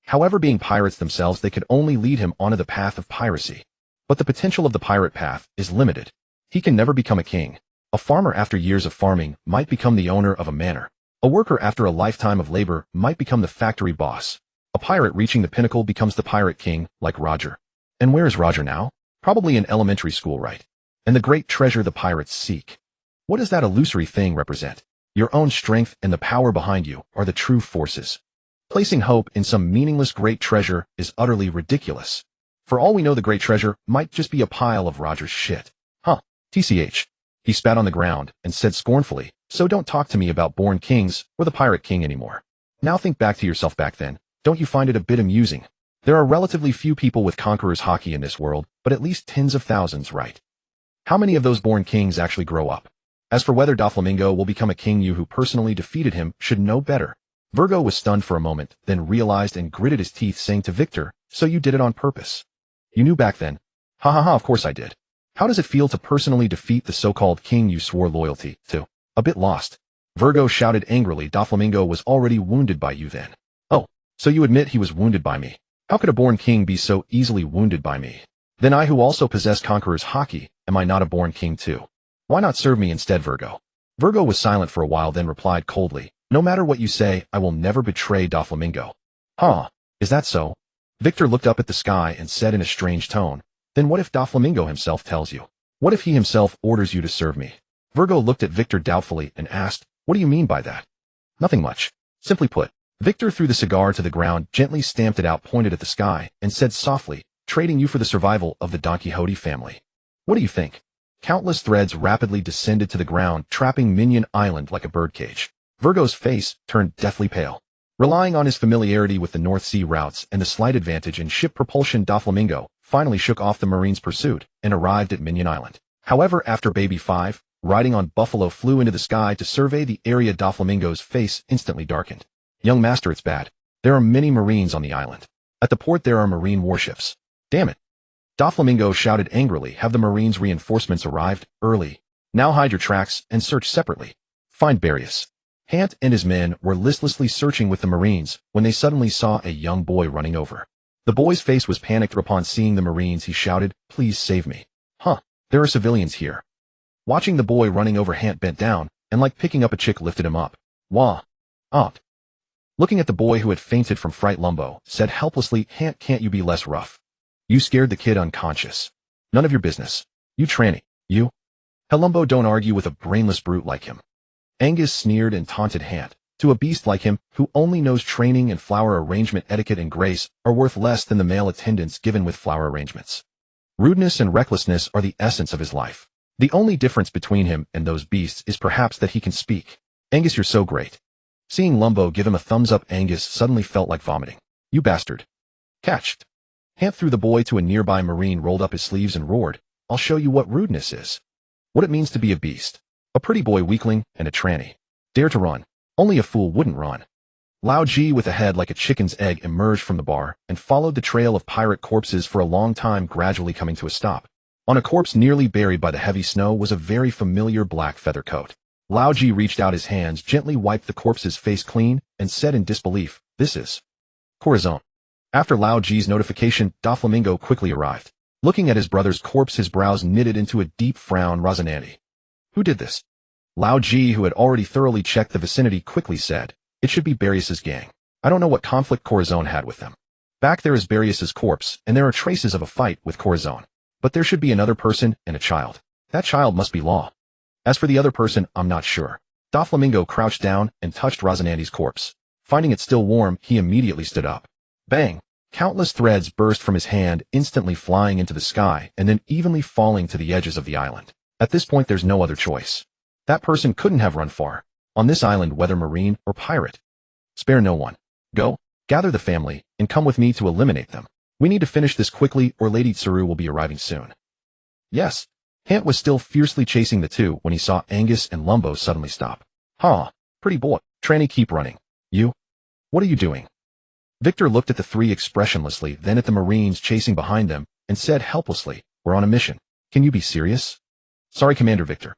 However, being pirates themselves, they could only lead him onto the path of piracy. But the potential of the pirate path is limited. He can never become a king. A farmer after years of farming might become the owner of a manor. A worker after a lifetime of labor might become the factory boss. A pirate reaching the pinnacle becomes the pirate king, like Roger. And where is Roger now? Probably in elementary school, right? And the great treasure the pirates seek. What does that illusory thing represent? Your own strength and the power behind you are the true forces. Placing hope in some meaningless great treasure is utterly ridiculous. For all we know, the great treasure might just be a pile of Roger's shit. Huh. TCH. He spat on the ground and said scornfully, so don't talk to me about born kings or the pirate king anymore. Now think back to yourself back then. Don't you find it a bit amusing? There are relatively few people with conqueror's Haki in this world, but at least tens of thousands, right? How many of those born kings actually grow up? As for whether Doflamingo will become a king, you who personally defeated him should know better. Virgo was stunned for a moment, then realized and gritted his teeth, saying to Victor, so you did it on purpose. You knew back then. Ha ha ha, of course I did. How does it feel to personally defeat the so-called king you swore loyalty to? A bit lost. Virgo shouted angrily, Doflamingo was already wounded by you then. Oh, so you admit he was wounded by me. How could a born king be so easily wounded by me? Then I, who also possess conqueror's Haki, am I not a born king too? Why not serve me instead, Virgo? Virgo was silent for a while, then replied coldly, no matter what you say, I will never betray Doflamingo. Huh, is that so? Victor looked up at the sky and said in a strange tone, then what if Doflamingo himself tells you? What if he himself orders you to serve me? Virgo looked at Victor doubtfully and asked, what do you mean by that? Nothing much. Simply put. Victor threw the cigar to the ground, gently stamped it out, pointed at the sky, and said softly, trading you for the survival of the Don Quixote family. What do you think? Countless threads rapidly descended to the ground, trapping Minion Island like a birdcage. Virgo's face turned deathly pale. Relying on his familiarity with the North Sea routes and the slight advantage in ship propulsion, Doflamingo finally shook off the Marines' pursuit and arrived at Minion Island. However, after Baby 5, riding on Buffalo, flew into the sky to survey the area, Doflamingo's face instantly darkened. Young master, it's bad. There are many Marines on the island. At the port there are Marine warships. Damn it. Doflamingo shouted angrily, have the Marines' reinforcements arrived? Early. Now hide your tracks and search separately. Find Barrios. Hant and his men were listlessly searching with the Marines when they suddenly saw a young boy running over. The boy's face was panicked. Upon seeing the Marines, he shouted, please save me. Huh, there are civilians here. Watching the boy running over, Hant bent down and, like picking up a chick, lifted him up. Wah. Opt. Looking at the boy who had fainted from fright, Lumbo said helplessly, Hant, can't you be less rough? You scared the kid unconscious. None of your business. You tranny. You. Lumbo, don't argue with a brainless brute like him. Angus sneered and taunted Hant. To a beast like him, who only knows training and flower arrangement etiquette and grace, are worth less than the male attendants given with flower arrangements. Rudeness and recklessness are the essence of his life. The only difference between him and those beasts is perhaps that he can speak. Angus, you're so great. Seeing Lumbo give him a thumbs up, Angus suddenly felt like vomiting. You bastard. Catched. Hant threw the boy to a nearby Marine, rolled up his sleeves and roared, I'll show you what rudeness is. What it means to be a beast. A pretty boy weakling and a tranny. Dare to run. Only a fool wouldn't run. Lao Ji with a head like a chicken's egg emerged from the bar and followed the trail of pirate corpses for a long time, gradually coming to a stop. On a corpse nearly buried by the heavy snow was a very familiar black feather coat. Lao Ji reached out his hands, gently wiped the corpse's face clean, and said in disbelief, "This is Corazon." After Lao Ji's notification, Doflamingo quickly arrived. Looking at his brother's corpse, his brows knitted into a deep frown. "Razanandi. Who did this?" Lao Ji, who had already thoroughly checked the vicinity, quickly said, "It should be Barrius's gang. I don't know what conflict Corazon had with them. Back there is Barrius's corpse, and there are traces of a fight with Corazon. But there should be another person and a child. That child must be Law. As for the other person, I'm not sure." Doflamingo crouched down and touched Razanandi's corpse. Finding it still warm, he immediately stood up. Bang! Countless threads burst from his hand, instantly flying into the sky and then evenly falling to the edges of the island. At this point, there's no other choice. That person couldn't have run far. On this island, whether marine or pirate. Spare no one. Go, gather the family, and come with me to eliminate them. We need to finish this quickly, or Lady Tsuru will be arriving soon. Yes. Hant was still fiercely chasing the two when he saw Angus and Lumbo suddenly stop. "Huh, pretty boy. Tranny, keep running. You? What are you doing?" Victor looked at the three expressionlessly, then at the Marines chasing behind them, and said helplessly, "We're on a mission. Can you be serious?" "Sorry, Commander Victor."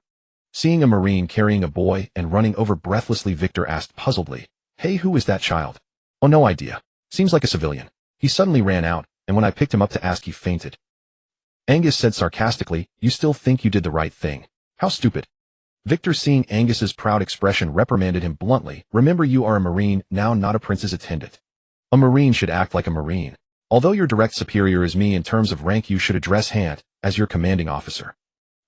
Seeing a Marine carrying a boy and running over breathlessly, Victor asked puzzledly, "Hey, who is that child?" "Oh, no idea. Seems like a civilian. He suddenly ran out, and when I picked him up to ask, he fainted." Angus said sarcastically, "You still think you did the right thing? How stupid." Victor, seeing Angus's proud expression, reprimanded him bluntly, "Remember, you are a Marine, now, not a prince's attendant. A Marine should act like a Marine. Although your direct superior is me in terms of rank, you should address Hant as your commanding officer."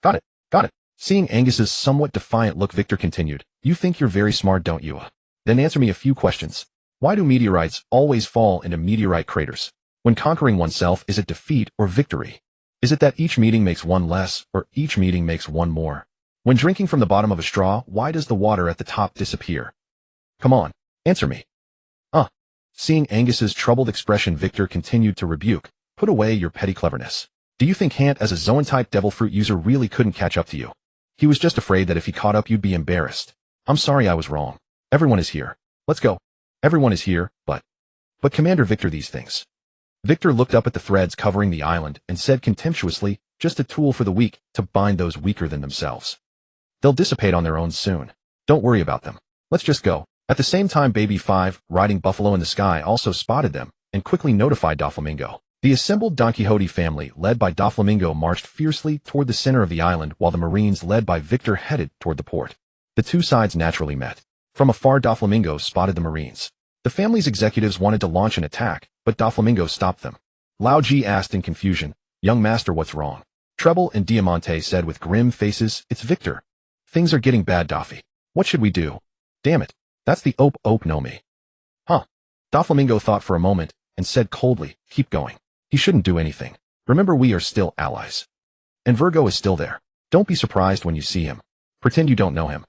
Got it. Got it. Seeing Angus's somewhat defiant look, Victor continued, "You think you're very smart, don't you? Then answer me a few questions. Why do meteorites always fall into meteorite craters? When conquering oneself, is it defeat or victory? Is it that each meeting makes one less, or each meeting makes one more? When drinking from the bottom of a straw, why does the water at the top disappear? Come on, answer me." Seeing Angus's troubled expression, Victor continued to rebuke, "Put away your petty cleverness. Do you think Hant, as a Zoan-type devil fruit user, really couldn't catch up to you? He was just afraid that if he caught up, you'd be embarrassed. I'm sorry, I was wrong. Everyone is here. Let's go." "Everyone is here, but Commander Victor, these things." Victor looked up at the threads covering the island and said contemptuously, "Just a tool for the weak to bind those weaker than themselves. They'll dissipate on their own soon. Don't worry about them. Let's just go." At the same time, Baby 5, riding Buffalo in the Sky, also spotted them and quickly notified Doflamingo. The assembled Don Quixote family, led by Doflamingo, marched fiercely toward the center of the island, while the Marines, led by Victor, headed toward the port. The two sides naturally met. From afar, Doflamingo spotted the Marines. The family's executives wanted to launch an attack, but Doflamingo stopped them. Lao Ji asked in confusion, "Young master, what's wrong?" Treble and Diamante said with grim faces, "It's Victor. Things are getting bad, Doffy. What should we do? Damn it. That's the Ope no me." "Huh." Doflamingo thought for a moment and said coldly, "Keep going. He shouldn't do anything. Remember, we are still allies. And Virgo is still there. Don't be surprised when you see him. Pretend you don't know him."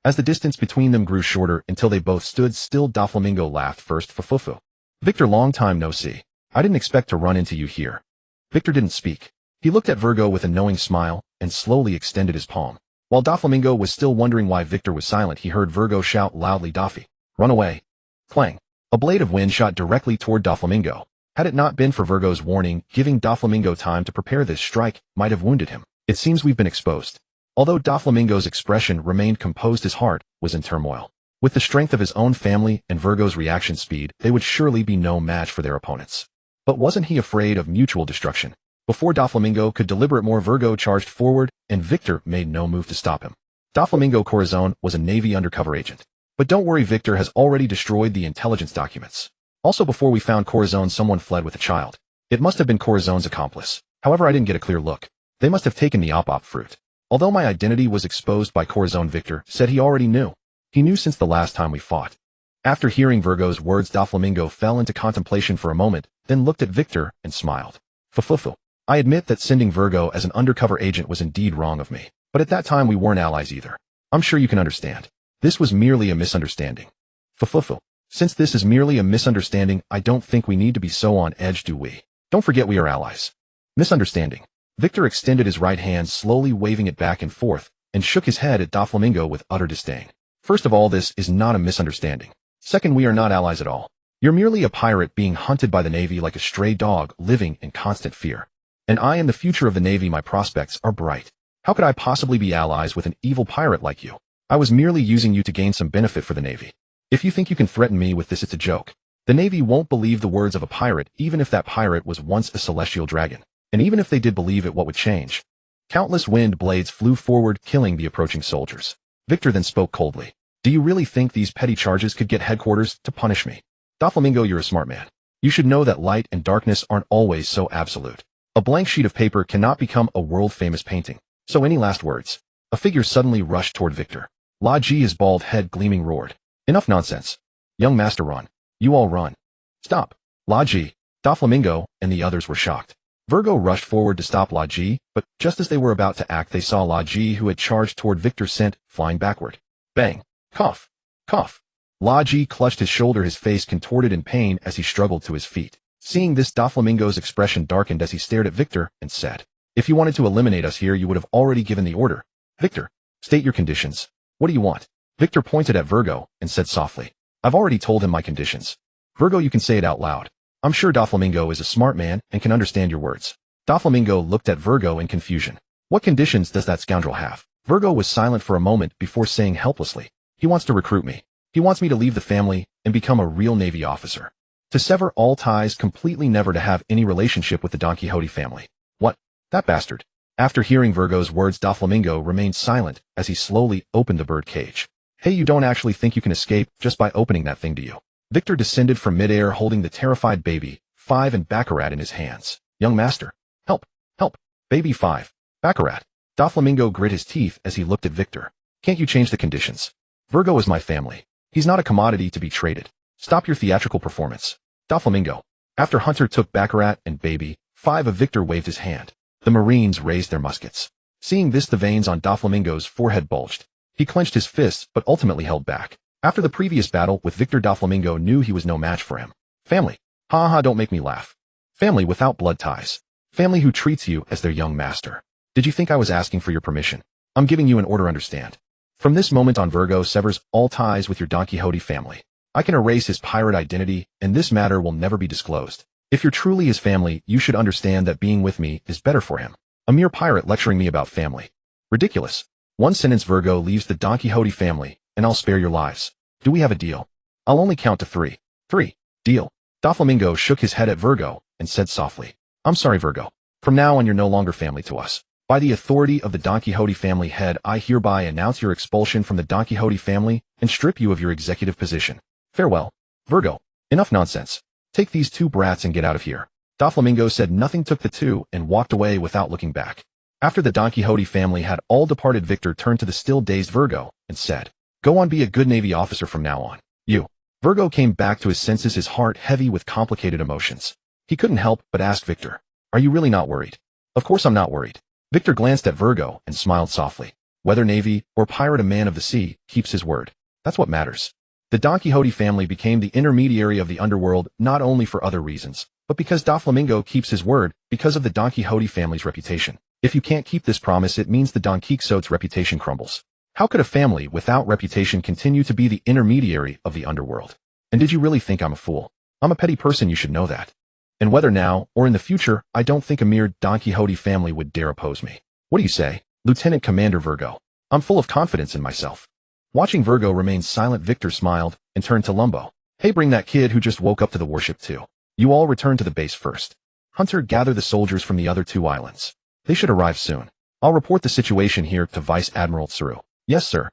As the distance between them grew shorter until they both stood still, Doflamingo laughed first. "Fufufu. Victor, long time no see. I didn't expect to run into you here." Victor didn't speak. He looked at Virgo with a knowing smile and slowly extended his palm. While Doflamingo was still wondering why Victor was silent, he heard Virgo shout loudly, "Doffy, run away." Clang. A blade of wind shot directly toward Doflamingo. Had it not been for Virgo's warning, giving Doflamingo time to prepare, this strike might have wounded him. It seems we've been exposed. Although Doflamingo's expression remained composed, his heart was in turmoil. With the strength of his own family and Virgo's reaction speed, they would surely be no match for their opponents. But wasn't he afraid of mutual destruction? Before Doflamingo could deliberate more, Virgo charged forward, and Victor made no move to stop him. Doflamingo Corazon was a Navy undercover agent. But don't worry, Victor has already destroyed the intelligence documents. Also, before we found Corazon, someone fled with a child. It must have been Corazon's accomplice. However, I didn't get a clear look. They must have taken the op fruit. Although my identity was exposed by Corazon, Victor said he already knew. He knew since the last time we fought. After hearing Virgo's words, Doflamingo fell into contemplation for a moment, then looked at Victor and smiled. "Fufufu. I admit that sending Virgo as an undercover agent was indeed wrong of me. But at that time we weren't allies either. I'm sure you can understand. This was merely a misunderstanding." "Fufufu. Since this is merely a misunderstanding, I don't think we need to be so on edge, do we? Don't forget we are allies." "Misunderstanding." Victor extended his right hand, slowly waving it back and forth, and shook his head at Doflamingo with utter disdain. First of all, this is not a misunderstanding. Second, we are not allies at all. You're merely a pirate being hunted by the Navy like a stray dog, living in constant fear. And I am the future of the Navy. My prospects are bright. How could I possibly be allies with an evil pirate like you? I was merely using you to gain some benefit for the Navy. If you think you can threaten me with this, it's a joke. The Navy won't believe the words of a pirate, even if that pirate was once a celestial dragon. And even if they did believe it, what would change? Countless wind blades flew forward, killing the approaching soldiers. Victor then spoke coldly. Do you really think these petty charges could get headquarters to punish me? Doflamingo, you're a smart man. You should know that light and darkness aren't always so absolute. A blank sheet of paper cannot become a world-famous painting. So any last words? A figure suddenly rushed toward Victor. La Ji, his bald head gleaming, roared. Enough nonsense. Young master, run. You all run. Stop. La Ji, Doflamingo, and the others were shocked. Virgo rushed forward to stop La Ji, but just as they were about to act, they saw La Ji, who had charged toward Victor, sent flying backward. Bang. Cough. Cough. La Ji clutched his shoulder, his face contorted in pain as he struggled to his feet. Seeing this, Doflamingo's expression darkened as he stared at Victor and said, If you wanted to eliminate us here, you would have already given the order. Victor, state your conditions. What do you want? Victor pointed at Virgo and said softly, I've already told him my conditions. Virgo, you can say it out loud. I'm sure Doflamingo is a smart man and can understand your words. Doflamingo looked at Virgo in confusion. What conditions does that scoundrel have? Virgo was silent for a moment before saying helplessly, He wants to recruit me. He wants me to leave the family and become a real Navy officer. To sever all ties completely, never to have any relationship with the Don Quixote family. What? That bastard. After hearing Virgo's words, Doflamingo remained silent as he slowly opened the bird cage. Hey, you don't actually think you can escape just by opening that thing, do you? Victor descended from midair holding the terrified baby 5 and Baccarat in his hands. Young master. Help. Help. Baby 5. Baccarat. Doflamingo grit his teeth as he looked at Victor. Can't you change the conditions? Virgo is my family. He's not a commodity to be traded. Stop your theatrical performance. Doflamingo. After Hunter took Baccarat and Baby 5 of Victor waved his hand. The Marines raised their muskets. Seeing this, the veins on Doflamingo's forehead bulged. He clenched his fists but ultimately held back. After the previous battle with Victor, Doflamingo knew he was no match for him. Family. Ha ha, don't make me laugh. Family without blood ties. Family who treats you as their young master. Did you think I was asking for your permission? I'm giving you an order, understand? From this moment on, Virgo severs all ties with your Don Quixote family. I can erase his pirate identity, and this matter will never be disclosed. If you're truly his family, you should understand that being with me is better for him. A mere pirate lecturing me about family. Ridiculous. One sentence. Virgo leaves the Don Quixote family, and I'll spare your lives. Do we have a deal? I'll only count to 3. 3. Deal. Doflamingo shook his head at Virgo and said softly, I'm sorry, Virgo. From now on, you're no longer family to us. By the authority of the Don Quixote family head, I hereby announce your expulsion from the Don Quixote family and strip you of your executive position. Farewell. Virgo. Enough nonsense. Take these 2 brats and get out of here. Doflamingo said nothing, took the 2, and walked away without looking back. After the Don Quixote family had all departed, Victor turned to the still dazed Virgo and said, Go on, be a good Navy officer from now on. You. Virgo came back to his senses, his heart heavy with complicated emotions. He couldn't help but ask Victor, Are you really not worried? Of course I'm not worried. Victor glanced at Virgo and smiled softly. Whether Navy or pirate, a man of the sea keeps his word. That's what matters. The Don Quixote family became the intermediary of the underworld, not only for other reasons, but because Doflamingo keeps his word, because of the Don Quixote family's reputation. If you can't keep this promise, it means the Don Quixote's reputation crumbles. How could a family without reputation continue to be the intermediary of the underworld? And did you really think I'm a fool? I'm a petty person, you should know that. And whether now or in the future, I don't think a mere Don Quixote family would dare oppose me. What do you say, Lieutenant Commander Virgo? I'm full of confidence in myself. Watching Virgo remain silent, Victor smiled and turned to Lumbo. Hey, bring that kid who just woke up to the warship too. You all return to the base first. Hunter, gather the soldiers from the other 2 islands. They should arrive soon. I'll report the situation here to Vice Admiral Tsuru. Yes, sir.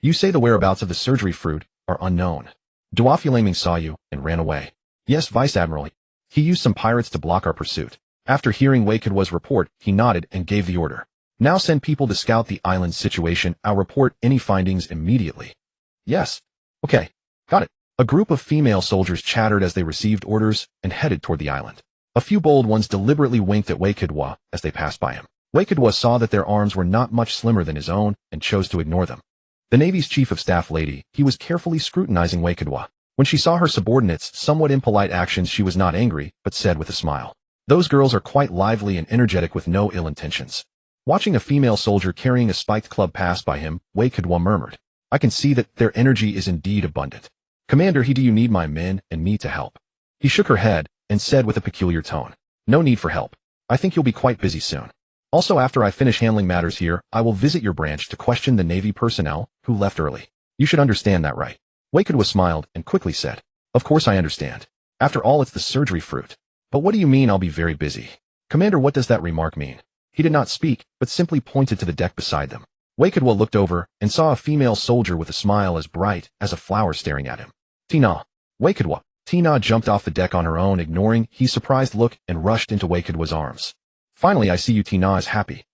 You say the whereabouts of the surgery fruit are unknown. Duafulaming saw you and ran away. Yes, Vice Admiral. He used some pirates to block our pursuit. After hearing Wakadwa's report, he nodded and gave the order. Now send people to scout the island's situation. I'll report any findings immediately. Yes. Okay. Got it. A group of female soldiers chattered as they received orders and headed toward the island. A few bold ones deliberately winked at Wakadwa as they passed by him. Wakadwa saw that their arms were not much slimmer than his own and chose to ignore them. The Navy's Chief of Staff lady, he was carefully scrutinizing Wakadwa. When she saw her subordinates' somewhat impolite actions, she was not angry, but said with a smile, Those girls are quite lively and energetic with no ill intentions. Watching a female soldier carrying a spiked club pass by him, Wakadwa murmured, I can see that their energy is indeed abundant. Commander, do you need my men and me to help? He shook her head and said with a peculiar tone, no need for help. I think you'll be quite busy soon. Also, after I finish handling matters here, I will visit your branch to question the Navy personnel who left early. You should understand that, right? Wakadwa smiled and quickly said, of course I understand. After all, it's the surgery fruit. But what do you mean I'll be very busy? Commander, what does that remark mean? He did not speak, but simply pointed to the deck beside them. Wakadwa looked over and saw a female soldier with a smile as bright as a flower staring at him. Tina. Wakadwa. Tina jumped off the deck on her own, ignoring his surprised look, and rushed into Wakadwa's arms. Finally, I see you. Tina is happy.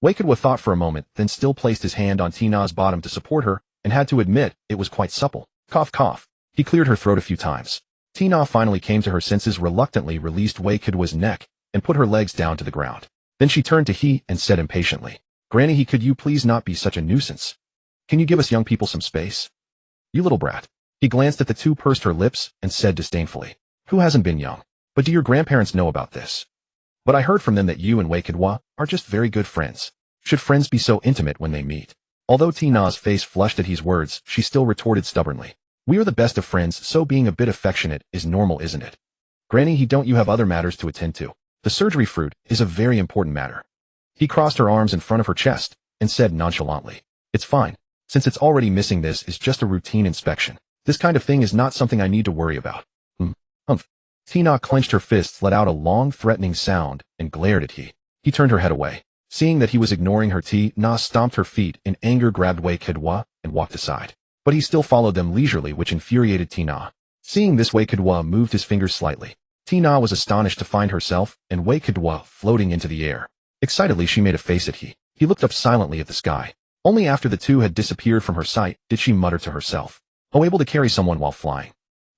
Wakadwa thought for a moment, then still placed his hand on Tina's bottom to support her, and had to admit it was quite supple. Cough, cough. He cleared her throat a few times. Tina finally came to her senses, reluctantly released Wakadwa's neck, and put her legs down to the ground. Then she turned to he and said impatiently, Granny, could you please not be such a nuisance? Can you give us young people some space? You little brat. He glanced at the two, pursed her lips, and said disdainfully, who hasn't been young? But do your grandparents know about this? But I heard from them that you and Wakadwa are just very good friends. Should friends be so intimate when they meet? Although Tina's face flushed at his words, she still retorted stubbornly, we are the best of friends, so being a bit affectionate is normal, isn't it? Granny, don't you have other matters to attend to? The surgery fruit is a very important matter. He crossed her arms in front of her chest and said nonchalantly, it's fine. Since it's already missing, this is just a routine inspection. This kind of thing is not something I need to worry about. Humph. Tina clenched her fists, let out a long, threatening sound, and glared at he. He turned her head away. Seeing that he was ignoring her, Tina stomped her feet in anger, grabbed Wakadwa, and walked aside. But he still followed them leisurely, which infuriated Tina. Seeing this, Wakadwa moved his fingers slightly. Tina was astonished to find herself and Wakadwa floating into the air. Excitedly, she made a face at he. He looked up silently at the sky. Only after the two had disappeared from her sight did she mutter to herself, oh, able to carry someone while flying.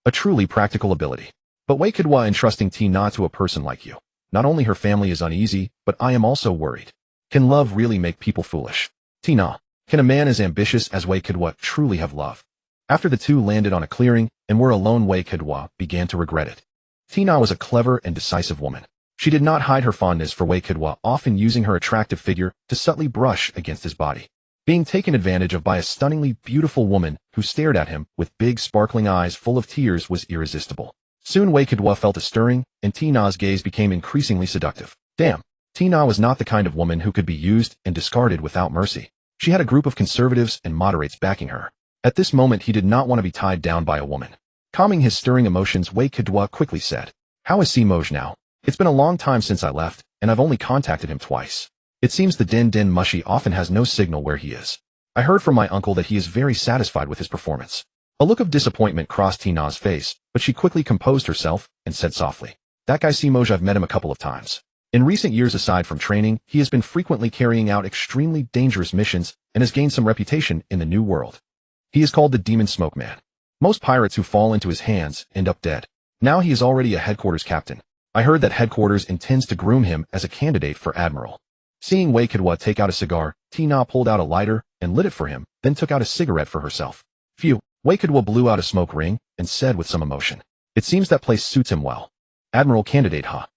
A truly practical ability. But Wakadwa, entrusting Tina to a person like you. Not only her family is uneasy, but I am also worried. Can love really make people foolish? Tina. Can a man as ambitious as Wakadwa truly have love? After the two landed on a clearing and were alone, Wakadwa began to regret it. Tina was a clever and decisive woman. She did not hide her fondness for Wakadwa, often using her attractive figure to subtly brush against his body. Being taken advantage of by a stunningly beautiful woman who stared at him with big sparkling eyes full of tears was irresistible. Soon Wakadwa felt a stirring, and Tina's gaze became increasingly seductive. Damn. Tina was not the kind of woman who could be used and discarded without mercy. She had a group of conservatives and moderates backing her. At this moment, he did not want to be tied down by a woman. Calming his stirring emotions, Wakadwa quickly said, how is Simoj now? It's been a long time since I left, and I've only contacted him twice. It seems the Den Mushi often has no signal where he is. I heard from my uncle that he is very satisfied with his performance. A look of disappointment crossed Tina's face, but she quickly composed herself and said softly, that guy Simoj, I've met him a couple of times. In recent years, aside from training, he has been frequently carrying out extremely dangerous missions and has gained some reputation in the New World. He is called the Demon Smoke Man. Most pirates who fall into his hands end up dead. Now he is already a headquarters captain. I heard that headquarters intends to groom him as a candidate for admiral. Seeing Wakadwa take out a cigar, Tina pulled out a lighter and lit it for him, then took out a cigarette for herself. Phew. Wakadwa blew out a smoke ring and said with some emotion, it seems that place suits him well. Admiral candidate, huh?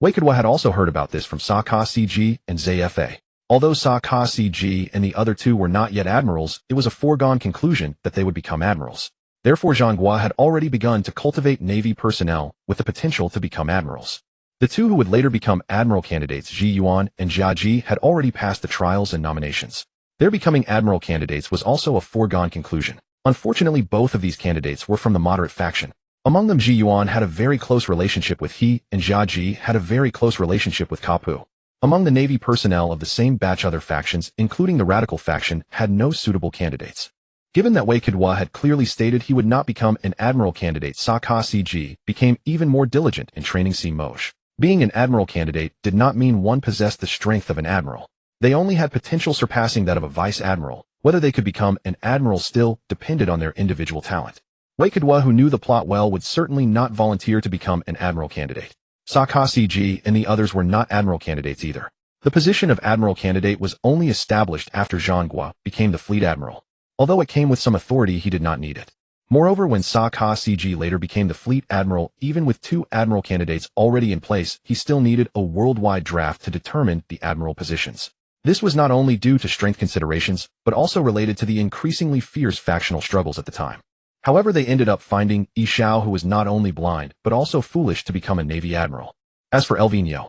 Wakadwa had also heard about this from Sakazuki and Zafa. Although Sakazuki and the other two were not yet admirals, it was a foregone conclusion that they would become admirals. Therefore, Zhanghua had already begun to cultivate Navy personnel with the potential to become admirals. The two who would later become admiral candidates, Ji Yuan and Jia Ji, had already passed the trials and nominations. Their becoming admiral candidates was also a foregone conclusion. Unfortunately, both of these candidates were from the moderate faction. Among them, Ji Yuan had a very close relationship with he, and Jia Ji had a very close relationship with Kapu. Among the Navy personnel of the same batch, other factions, including the radical faction, had no suitable candidates. Given that Wakadwa had clearly stated he would not become an admiral candidate, Sakazuki became even more diligent in training Simoj. Being an admiral candidate did not mean one possessed the strength of an admiral. They only had potential surpassing that of a vice admiral. Whether they could become an admiral still depended on their individual talent. Wakadwa, who knew the plot well, would certainly not volunteer to become an admiral candidate. Sakazuki and the others were not admiral candidates either. The position of admiral candidate was only established after Zhanghua became the fleet admiral. Although it came with some authority, he did not need it. Moreover, when Sakazuki later became the fleet admiral, even with two admiral candidates already in place, he still needed a worldwide draft to determine the admiral positions. This was not only due to strength considerations, but also related to the increasingly fierce factional struggles at the time. However, they ended up finding Yi Xiao, who was not only blind, but also foolish to become a Navy admiral. As for Elvinho,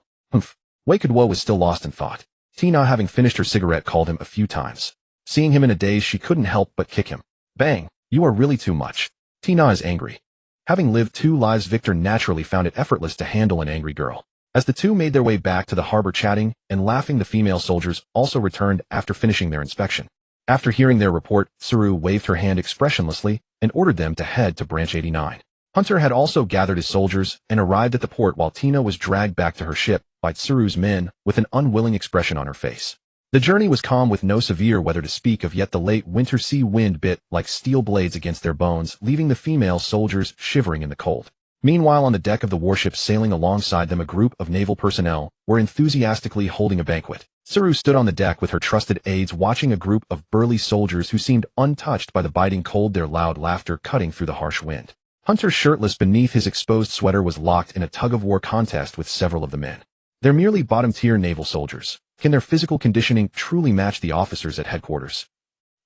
Wei Kudwo was still lost in thought. Tina, having finished her cigarette, called him a few times. Seeing him in a daze, she couldn't help but kick him. Bang! You are really too much. Tina is angry. Having lived 2 lives, Victor naturally found it effortless to handle an angry girl. As the two made their way back to the harbor chatting and laughing, the female soldiers also returned after finishing their inspection. After hearing their report, Tsuru waved her hand expressionlessly and ordered them to head to Branch 89. Hunter had also gathered his soldiers and arrived at the port while Tina was dragged back to her ship by Tsuru's men with an unwilling expression on her face. The journey was calm with no severe weather to speak of, yet the late winter sea wind bit like steel blades against their bones, leaving the female soldiers shivering in the cold. Meanwhile, on the deck of the warship sailing alongside them, a group of naval personnel were enthusiastically holding a banquet. Tsuru stood on the deck with her trusted aides, watching a group of burly soldiers who seemed untouched by the biting cold, their loud laughter cutting through the harsh wind. Hunter, shirtless beneath his exposed sweater, was locked in a tug-of-war contest with several of the men. They're merely bottom-tier naval soldiers. Can their physical conditioning truly match the officers at headquarters?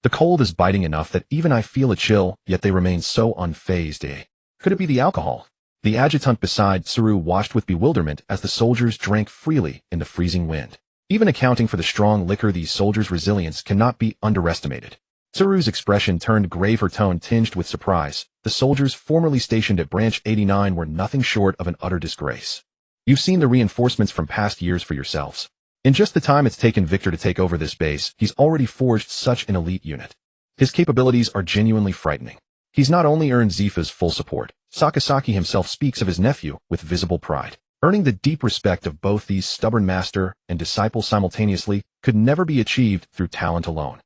The cold is biting enough that even I feel a chill, yet they remain so unfazed, eh? Could it be the alcohol? The adjutant beside Tsuru watched with bewilderment as the soldiers drank freely in the freezing wind. Even accounting for the strong liquor, these soldiers' resilience cannot be underestimated. Tsuru's expression turned grave, her tone tinged with surprise. The soldiers formerly stationed at Branch 89 were nothing short of an utter disgrace. You've seen the reinforcements from past years for yourselves. In just the time it's taken Victor to take over this base, he's already forged such an elite unit. His capabilities are genuinely frightening. He's not only earned Zifa's full support, Sakazuki himself speaks of his nephew with visible pride. Earning the deep respect of both these stubborn master and disciple simultaneously could never be achieved through talent alone.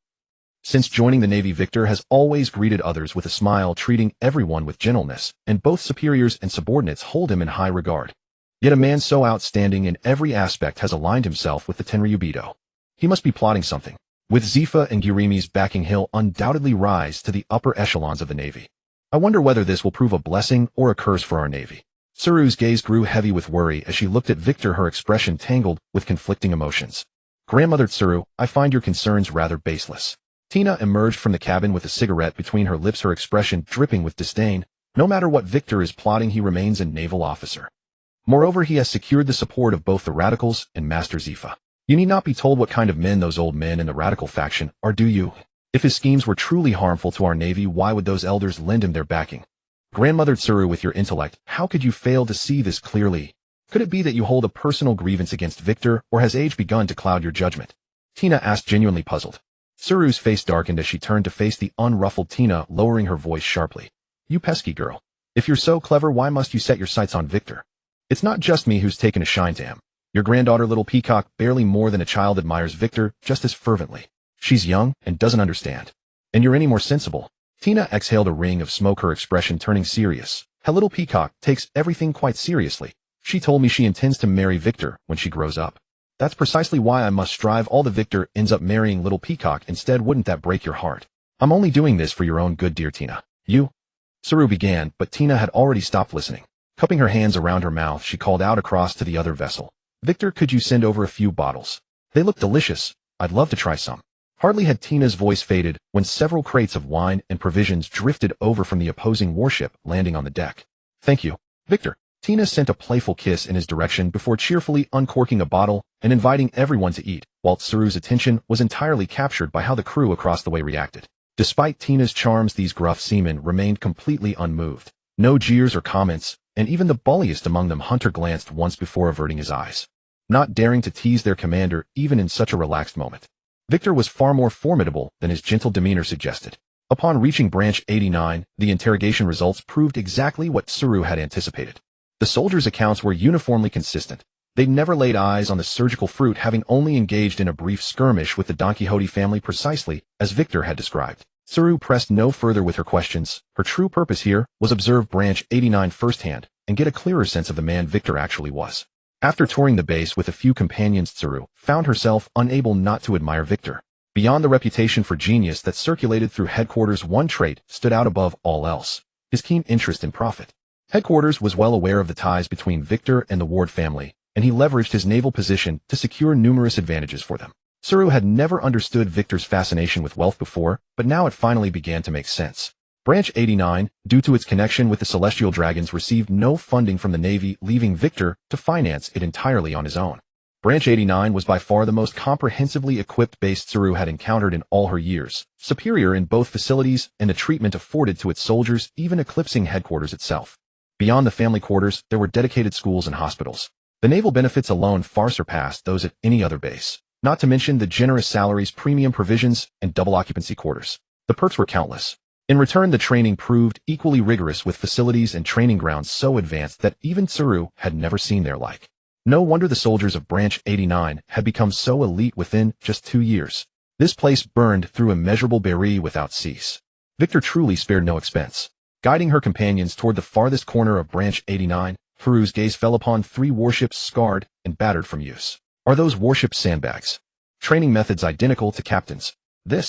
Since joining the Navy, Victor has always greeted others with a smile, treating everyone with gentleness, and both superiors and subordinates hold him in high regard. Yet a man so outstanding in every aspect has aligned himself with the Tenryubido. He must be plotting something. With Zifa and Girimi's backing, he'll undoubtedly rise to the upper echelons of the Navy. I wonder whether this will prove a blessing or a curse for our Navy. Tsuru's gaze grew heavy with worry as she looked at Victor, her expression tangled with conflicting emotions. Grandmother Tsuru, I find your concerns rather baseless. Tina emerged from the cabin with a cigarette between her lips, her expression dripping with disdain. No matter what Victor is plotting, he remains a naval officer. Moreover, he has secured the support of both the radicals and Master Zifa. You need not be told what kind of men those old men in the radical faction are, do you? If his schemes were truly harmful to our Navy, why would those elders lend him their backing? Grandmother Tsuru, with your intellect, how could you fail to see this clearly? Could it be that you hold a personal grievance against Victor, or has age begun to cloud your judgment? Tina asked, genuinely puzzled. Tsuru's face darkened as she turned to face the unruffled Tina, lowering her voice sharply. You pesky girl. If you're so clever, why must you set your sights on Victor? It's not just me who's taken a shine to him. Your granddaughter, Little Peacock, barely more than a child, admires Victor just as fervently. She's young and doesn't understand. And you're any more sensible. Tina exhaled a ring of smoke, her expression turning serious. How Little Peacock takes everything quite seriously. She told me she intends to marry Victor when she grows up. That's precisely why I must strive. All the Victor ends up marrying Little Peacock instead. Wouldn't that break your heart? I'm only doing this for your own good, dear Tina. You? Tsuru began, but Tina had already stopped listening. Cupping her hands around her mouth, she called out across to the other vessel. Victor, could you send over a few bottles? They look delicious. I'd love to try some. Hardly had Tina's voice faded when several crates of wine and provisions drifted over from the opposing warship, landing on the deck. Thank you, Victor. Tina sent a playful kiss in his direction before cheerfully uncorking a bottle and inviting everyone to eat, while Tsuru's attention was entirely captured by how the crew across the way reacted. Despite Tina's charms, these gruff seamen remained completely unmoved. No jeers or comments, and even the bulliest among them, Hunter, glanced once before averting his eyes, not daring to tease their commander even in such a relaxed moment. Victor was far more formidable than his gentle demeanor suggested. Upon reaching Branch 89, the interrogation results proved exactly what Tsuru had anticipated. The soldiers' accounts were uniformly consistent. They'd never laid eyes on the surgical fruit, having only engaged in a brief skirmish with the Don Quixote family, precisely as Victor had described. Tsuru pressed no further with her questions. Her true purpose here was observe Branch 89 firsthand and get a clearer sense of the man Victor actually was. After touring the base with a few companions, Tsuru found herself unable not to admire Victor. Beyond the reputation for genius that circulated through headquarters, one trait stood out above all else: his keen interest in profit. Headquarters was well aware of the ties between Victor and the Ward family, and he leveraged his naval position to secure numerous advantages for them. Tsuru had never understood Victor's fascination with wealth before, but now it finally began to make sense. Branch 89, due to its connection with the Celestial Dragons, received no funding from the Navy, leaving Victor to finance it entirely on his own. Branch 89 was by far the most comprehensively equipped base Tsuru had encountered in all her years, superior in both facilities and the treatment afforded to its soldiers, even eclipsing headquarters itself. Beyond the family quarters, there were dedicated schools and hospitals. The naval benefits alone far surpassed those at any other base, not to mention the generous salaries, premium provisions, and double occupancy quarters. The perks were countless. In return, the training proved equally rigorous, with facilities and training grounds so advanced that even Tsuru had never seen their like. No wonder the soldiers of Branch 89 had become so elite within just 2 years. This place burned through immeasurable berry without cease. Victor truly spared no expense. Guiding her companions toward the farthest corner of Branch 89, Tsuru's gaze fell upon 3 warships scarred and battered from use. Are those warships sandbags? Training methods identical to Captain's. The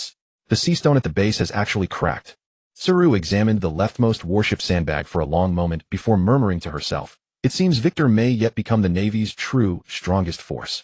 sea stone at the base has actually cracked. Tsuru examined the leftmost warship sandbag for a long moment before murmuring to herself, "It seems Victor may yet become the Navy's true, strongest force."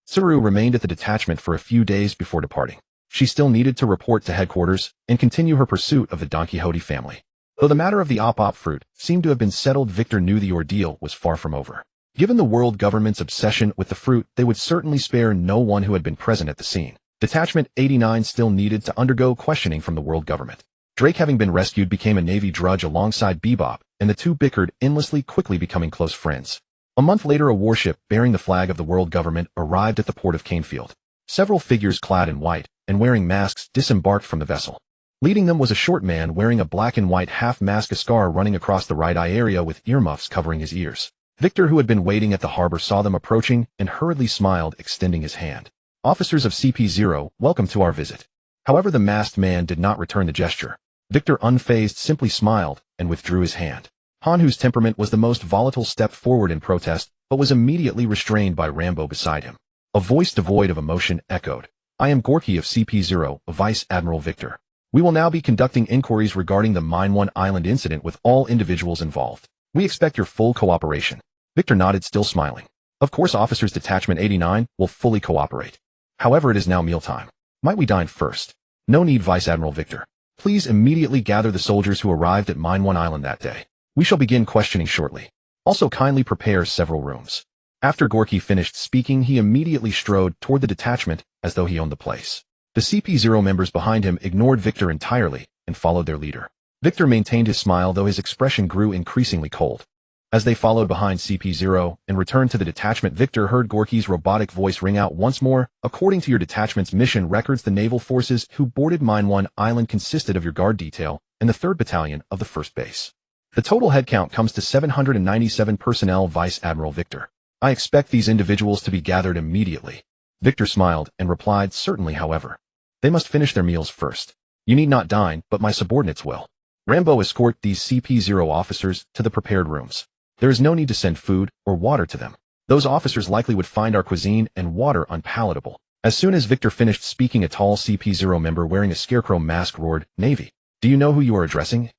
Tsuru remained at the detachment for a few days before departing. She still needed to report to headquarters and continue her pursuit of the Don Quixote family. Though the matter of the op fruit seemed to have been settled, Victor knew the ordeal was far from over. Given the world government's obsession with the fruit, they would certainly spare no one who had been present at the scene. Detachment 89 still needed to undergo questioning from the world government. Drake, having been rescued, became a Navy drudge alongside Bebop, and the two bickered endlessly, quickly becoming close friends. A month later, a warship bearing the flag of the world government arrived at the port of Canefield. Several figures clad in white and wearing masks disembarked from the vessel. Leading them was a short man wearing a black and white half-mask, a scar running across the right eye area with earmuffs covering his ears. Victor, who had been waiting at the harbor, saw them approaching and hurriedly smiled, extending his hand. "Officers of CP0, welcome to our visit." However, the masked man did not return the gesture. Victor, unfazed, simply smiled and withdrew his hand. Han, whose temperament was the most volatile, stepped forward in protest, but was immediately restrained by Rambo beside him. A voice devoid of emotion echoed, "I am Gorky of CP0, Vice Admiral Victor. We will now be conducting inquiries regarding the Mine 1 Island incident with all individuals involved. We expect your full cooperation." Victor nodded, still smiling. "Of course, officers. Detachment 89 will fully cooperate. However, it is now mealtime. Might we dine first?" "No need, Vice Admiral Victor. Please immediately gather the soldiers who arrived at Mine 1 Island that day. We shall begin questioning shortly. Also, kindly prepare several rooms." After Gorky finished speaking, he immediately strode toward the detachment as though he owned the place. The CP0 members behind him ignored Victor entirely and followed their leader. Victor maintained his smile, though his expression grew increasingly cold. As they followed behind CP0 and returned to the detachment, Victor heard Gorky's robotic voice ring out once more. "According to your detachment's mission records, the naval forces who boarded Mine 1 Island consisted of your guard detail and the 3rd Battalion of the 1st Base. The total headcount comes to 797 personnel, Vice Admiral Victor. I expect these individuals to be gathered immediately." Victor smiled and replied, "Certainly, however. They must finish their meals first. You need not dine, but my subordinates will. Rambo, escort these CP0 officers to the prepared rooms. There is no need to send food or water to them. Those officers likely would find our cuisine and water unpalatable." As soon as Victor finished speaking, a tall CP0 member wearing a scarecrow mask roared, "Navy, do you know who you are addressing?"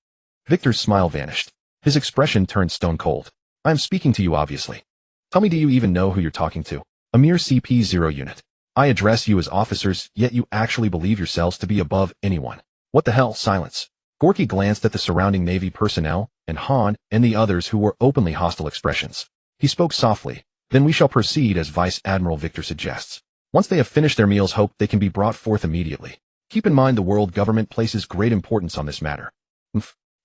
Victor's smile vanished. His expression turned stone cold. "I am speaking to you, obviously. Tell me, do you even know who you're talking to? A mere CP0 unit. I address you as officers, yet you actually believe yourselves to be above anyone. What the hell?" Silence. Gorky glanced at the surrounding Navy personnel and Han and the others who wore openly hostile expressions. He spoke softly, "Then we shall proceed as Vice Admiral Victor suggests. Once they have finished their meals, hope they can be brought forth immediately. Keep in mind the world government places great importance on this matter."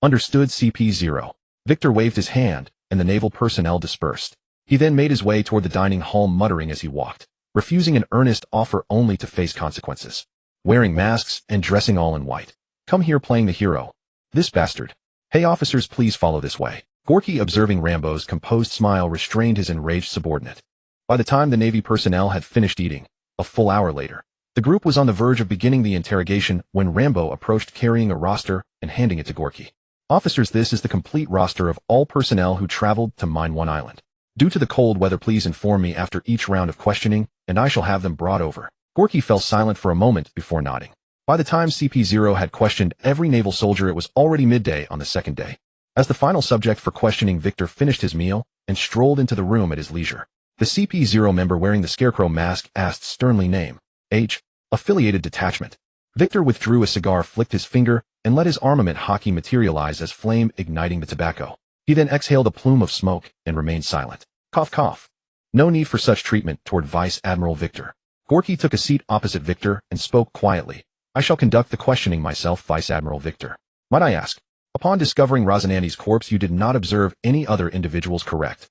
Understood, CP0. Victor waved his hand, and the naval personnel dispersed. He then made his way toward the dining hall, muttering as he walked, refusing an earnest offer only to face consequences. Wearing masks and dressing all in white. Come here, playing the hero. This bastard. Hey officers, please follow this way. Gorky, observing Rambo's composed smile, restrained his enraged subordinate. By the time the Navy personnel had finished eating, a full hour later, the group was on the verge of beginning the interrogation when Rambo approached, carrying a roster and handing it to Gorky. "Officers, this is the complete roster of all personnel who traveled to Mine 1 Island. Due to the cold weather, please inform me after each round of questioning, and I shall have them brought over." Gorky fell silent for a moment before nodding. By the time CP0 had questioned every naval soldier, it was already midday on the 2nd day. As the final subject for questioning, Victor finished his meal and strolled into the room at his leisure. The CP0 member wearing the scarecrow mask asked sternly, "Name?" H. Affiliated detachment. Victor withdrew a cigar, flicked his finger, and let his armament Haki materialize as flame, igniting the tobacco. He then exhaled a plume of smoke and remained silent. Cough, cough. No need for such treatment toward Vice Admiral Victor. Gorky took a seat opposite Victor and spoke quietly. I shall conduct the questioning myself, Vice Admiral Victor. Might I ask, upon discovering Razanani's corpse, you did not observe any other individuals, correct?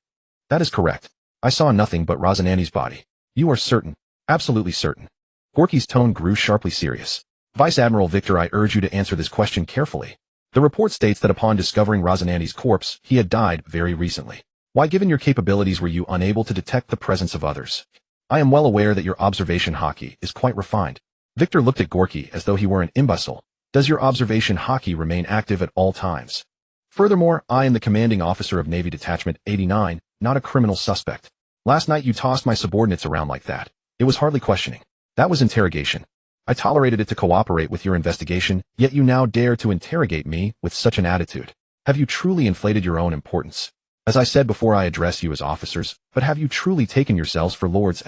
That is correct. I saw nothing but Razanani's body. You are certain? Absolutely certain. Gorky's tone grew sharply serious. Vice Admiral Victor, I urge you to answer this question carefully. The report states that upon discovering Razanani's corpse, he had died very recently. Why, given your capabilities, were you unable to detect the presence of others? I am well aware that your observation Haki is quite refined. Victor looked at Gorky as though he were an imbecile. Does your observation Haki remain active at all times? Furthermore, I am the commanding officer of Navy Detachment 89, not a criminal suspect. Last night you tossed my subordinates around like that. It was hardly questioning. That was interrogation. I tolerated it to cooperate with your investigation, yet you now dare to interrogate me with such an attitude. Have you truly inflated your own importance? As I said before, I address you as officers, but have you truly taken yourselves for lords?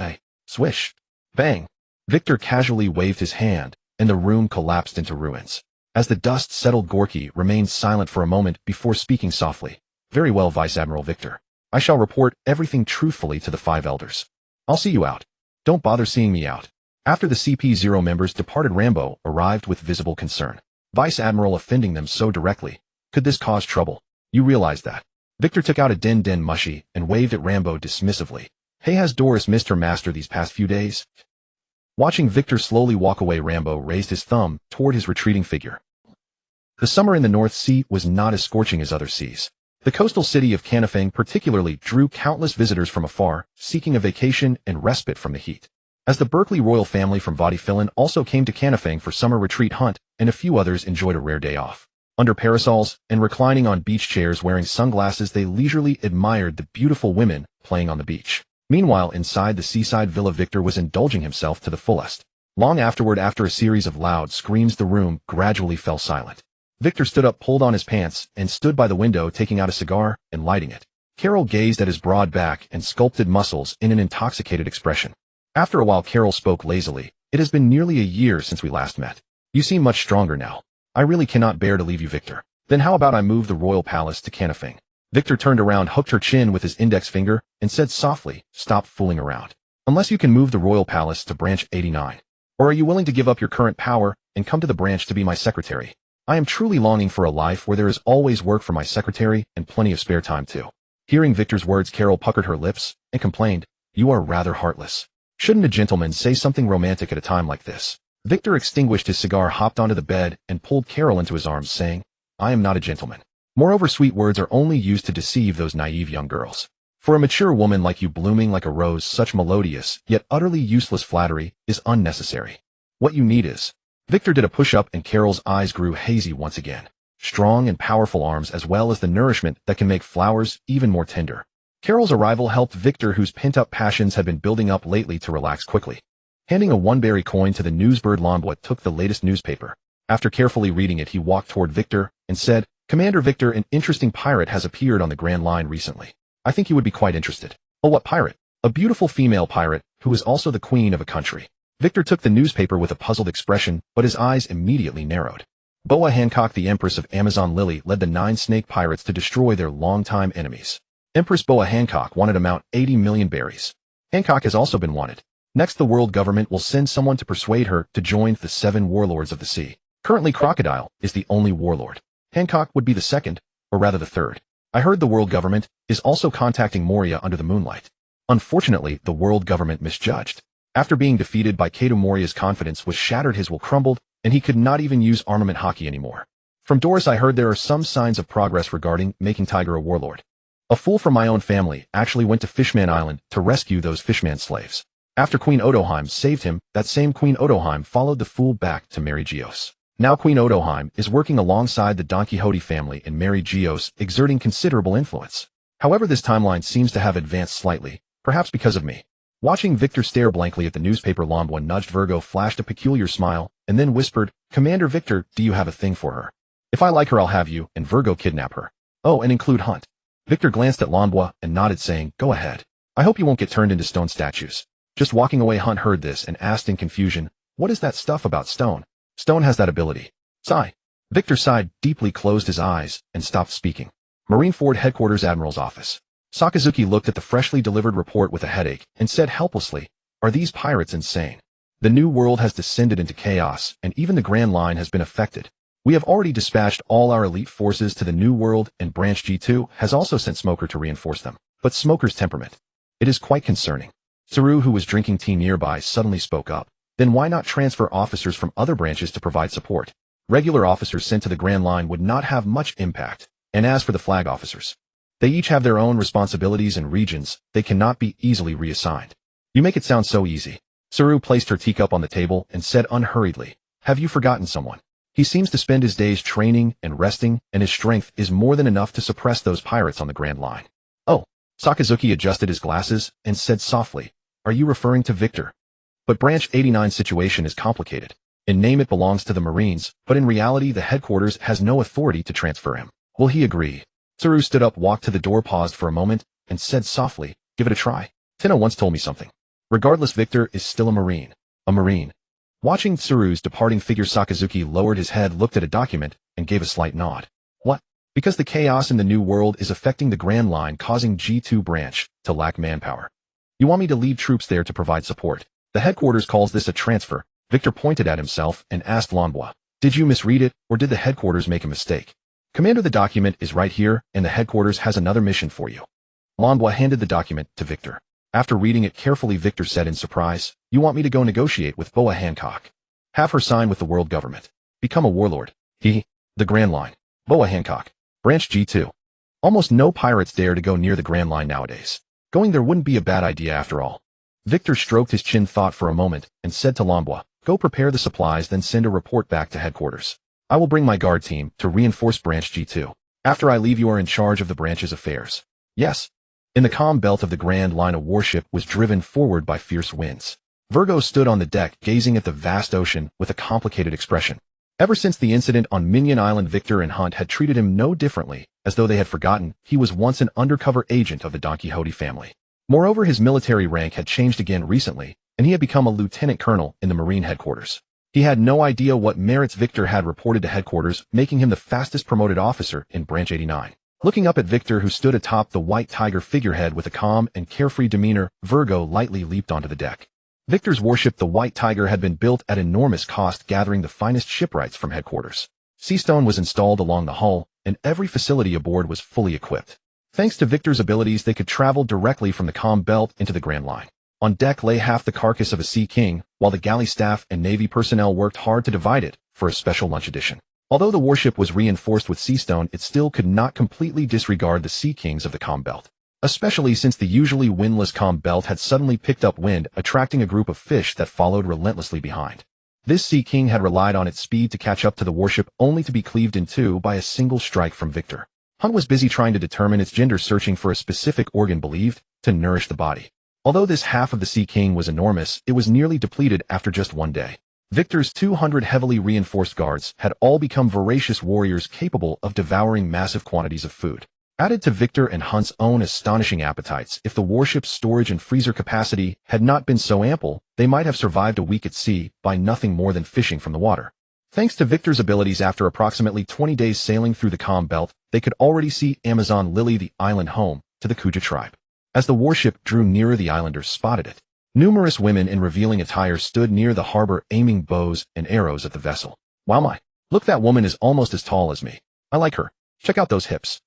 Swish. Bang. Victor casually waved his hand, and the room collapsed into ruins. As the dust settled, Gorky remained silent for a moment before speaking softly. Very well, Vice Admiral Victor. I shall report everything truthfully to the 5 elders. I'll see you out. Don't bother seeing me out. After the CP0 members departed, Rambo arrived with visible concern. Vice Admiral, offending them so directly. Could this cause trouble? You realize that? Victor took out a den mushy and waved at Rambo dismissively. Hey, has Doris missed her master these past few days? Watching Victor slowly walk away, Rambo raised his thumb toward his retreating figure. The summer in the North Sea was not as scorching as other seas. The coastal city of Canifang particularly drew countless visitors from afar, seeking a vacation and respite from the heat. As the Berkeley royal family from Vadi Filin also came to Canifang for summer retreat hunt, and a few others enjoyed a rare day off. Under parasols and reclining on beach chairs wearing sunglasses, they leisurely admired the beautiful women playing on the beach. Meanwhile, inside the seaside villa, Victor was indulging himself to the fullest. Long afterward, after a series of loud screams, the room gradually fell silent. Victor stood up, pulled on his pants, and stood by the window, taking out a cigar and lighting it. Carol gazed at his broad back and sculpted muscles in an intoxicated expression. After a while, Carol spoke lazily. It has been nearly a year since we last met. You seem much stronger now. I really cannot bear to leave you, Victor. Then how about I move the royal palace to Canifang? Victor turned around, hooked her chin with his index finger, and said softly, stop fooling around. Unless you can move the royal palace to branch 89. Or are you willing to give up your current power and come to the branch to be my secretary? I am truly longing for a life where there is always work for my secretary and plenty of spare time too. Hearing Victor's words, Carol puckered her lips and complained, you are rather heartless. Shouldn't a gentleman say something romantic at a time like this? Victor extinguished his cigar, hopped onto the bed, and pulled Carol into his arms, saying, I am not a gentleman. Moreover, sweet words are only used to deceive those naive young girls. For a mature woman like you, blooming like a rose, such melodious, yet utterly useless flattery is unnecessary. What you need is... Victor did a push-up and Carol's eyes grew hazy once again. Strong and powerful arms, as well as the nourishment that can make flowers even more tender. Carol's arrival helped Victor, whose pent-up passions had been building up lately, to relax quickly. Handing a one-berry coin to the newsbird, Lombois took the latest newspaper. After carefully reading it, he walked toward Victor and said, Commander Victor, an interesting pirate has appeared on the Grand Line recently. I think you would be quite interested. Oh, what pirate? A beautiful female pirate, who is also the queen of a country. Victor took the newspaper with a puzzled expression, but his eyes immediately narrowed. Boa Hancock, the Empress of Amazon Lily, led the 9 snake pirates to destroy their longtime enemies. Empress Boa Hancock wanted amount 80 million berries. Hancock has also been wanted. Next, the world government will send someone to persuade her to join the 7 warlords of the sea. Currently, Crocodile is the only warlord. Hancock would be the second, or rather the third. I heard the world government is also contacting Moria under the moonlight. Unfortunately, the world government misjudged. After being defeated by Kato, Moria's confidence was shattered, his will crumbled, and he could not even use armament Haki anymore. From Doris, I heard there are some signs of progress regarding making Tiger a warlord. A fool from my own family actually went to Fishman Island to rescue those Fishman slaves. After Queen Odoheim saved him, that same Queen Odoheim followed the fool back to marry Geos. Now Queen Odoheim is working alongside the Don Quixote family and married Geos, exerting considerable influence. However, this timeline seems to have advanced slightly, perhaps because of me. Watching Victor stare blankly at the newspaper, Lombois nudged Virgo, flashed a peculiar smile, and then whispered, Commander Victor, do you have a thing for her? If I like her, I'll have you and Virgo kidnap her. Oh, and include Hunt. Victor glanced at Lombois and nodded, saying, go ahead. I hope you won't get turned into stone statues. Just walking away. Hunt heard this and asked in confusion, what is that stuff about stone? Stone has that ability. Sigh. Victor sighed deeply, closed his eyes, and stopped speaking. Marineford Headquarters Admiral's Office. Sakazuki looked at the freshly delivered report with a headache and said helplessly, are these pirates insane? The New World has descended into chaos, and even the Grand Line has been affected. We have already dispatched all our elite forces to the New World, and Branch G2 has also sent Smoker to reinforce them. But Smoker's temperament. It is quite concerning. Tsuruo, who was drinking tea nearby, suddenly spoke up. Then why not transfer officers from other branches to provide support? Regular officers sent to the Grand Line would not have much impact. And as for the flag officers, they each have their own responsibilities and regions. They cannot be easily reassigned. You make it sound so easy. Tsuruo placed her teacup on the table and said unhurriedly, have you forgotten someone? He seems to spend his days training and resting, and his strength is more than enough to suppress those pirates on the Grand Line. Oh. Sakazuki adjusted his glasses and said softly, are you referring to Victor? But Branch 89's situation is complicated. In name it belongs to the Marines, but in reality the headquarters has no authority to transfer him. Will he agree? Tsuruo stood up, walked to the door, paused for a moment, and said softly, give it a try. Tenno once told me something. Regardless, Victor is still a Marine. A Marine. Watching Tsuruo's departing figure, Sakazuki lowered his head, looked at a document, and gave a slight nod. What? Because the chaos in the New World is affecting the Grand Line, causing G2 branch to lack manpower. You want me to lead troops there to provide support? The headquarters calls this a transfer. Victor pointed at himself and asked Lanbois, did you misread it, or did the headquarters make a mistake? Commander, the document is right here, and the headquarters has another mission for you. Lanbois handed the document to Victor. After reading it carefully, Victor said in surprise, you want me to go negotiate with Boa Hancock? Have her sign with the world government. Become a warlord. The Grand Line. Boa Hancock. Branch G2. Almost no pirates dare to go near the Grand Line nowadays. Going there wouldn't be a bad idea after all. Victor stroked his chin, thought for a moment, and said to Lanbois, go prepare the supplies, then send a report back to headquarters. I will bring my guard team to reinforce Branch G2. After I leave, you are in charge of the branch's affairs. Yes. In the calm belt of the Grand Line, a warship was driven forward by fierce winds. Virgo stood on the deck, gazing at the vast ocean with a complicated expression. Ever since the incident on Minion Island, Victor and Hunt had treated him no differently, as though they had forgotten he was once an undercover agent of the Don Quixote family. Moreover, his military rank had changed again recently, and he had become a lieutenant colonel in the Marine headquarters. He had no idea what merits Victor had reported to headquarters, making him the fastest promoted officer in Branch 89. Looking up at Victor, who stood atop the White Tiger figurehead with a calm and carefree demeanor, Virgo lightly leaped onto the deck. Victor's warship, the White Tiger, had been built at enormous cost, gathering the finest shipwrights from headquarters. Seastone was installed along the hull, and every facility aboard was fully equipped. Thanks to Victor's abilities, they could travel directly from the calm belt into the Grand Line. On deck lay half the carcass of a Sea King, while the galley staff and Navy personnel worked hard to divide it for a special lunch edition. Although the warship was reinforced with seastone, it still could not completely disregard the Sea Kings of the calm belt. Especially since the usually windless calm belt had suddenly picked up wind, attracting a group of fish that followed relentlessly behind. This Sea King had relied on its speed to catch up to the warship, only to be cleaved in two by a single strike from Victor. Hunt was busy trying to determine its gender, searching for a specific organ believed to nourish the body. Although this half of the Sea King was enormous, it was nearly depleted after just one day. Victor's 200 heavily reinforced guards had all become voracious warriors capable of devouring massive quantities of food. Added to Victor and Hunt's own astonishing appetites, if the warship's storage and freezer capacity had not been so ample, they might have survived a week at sea by nothing more than fishing from the water. Thanks to Victor's abilities, after approximately 20 days sailing through the calm belt, they could already see Amazon Lily, the island home to the Kuja tribe. As the warship drew nearer, the islanders spotted it. Numerous women in revealing attire stood near the harbor, aiming bows and arrows at the vessel. Wow, look, that woman is almost as tall as me. I like her. Check out those hips.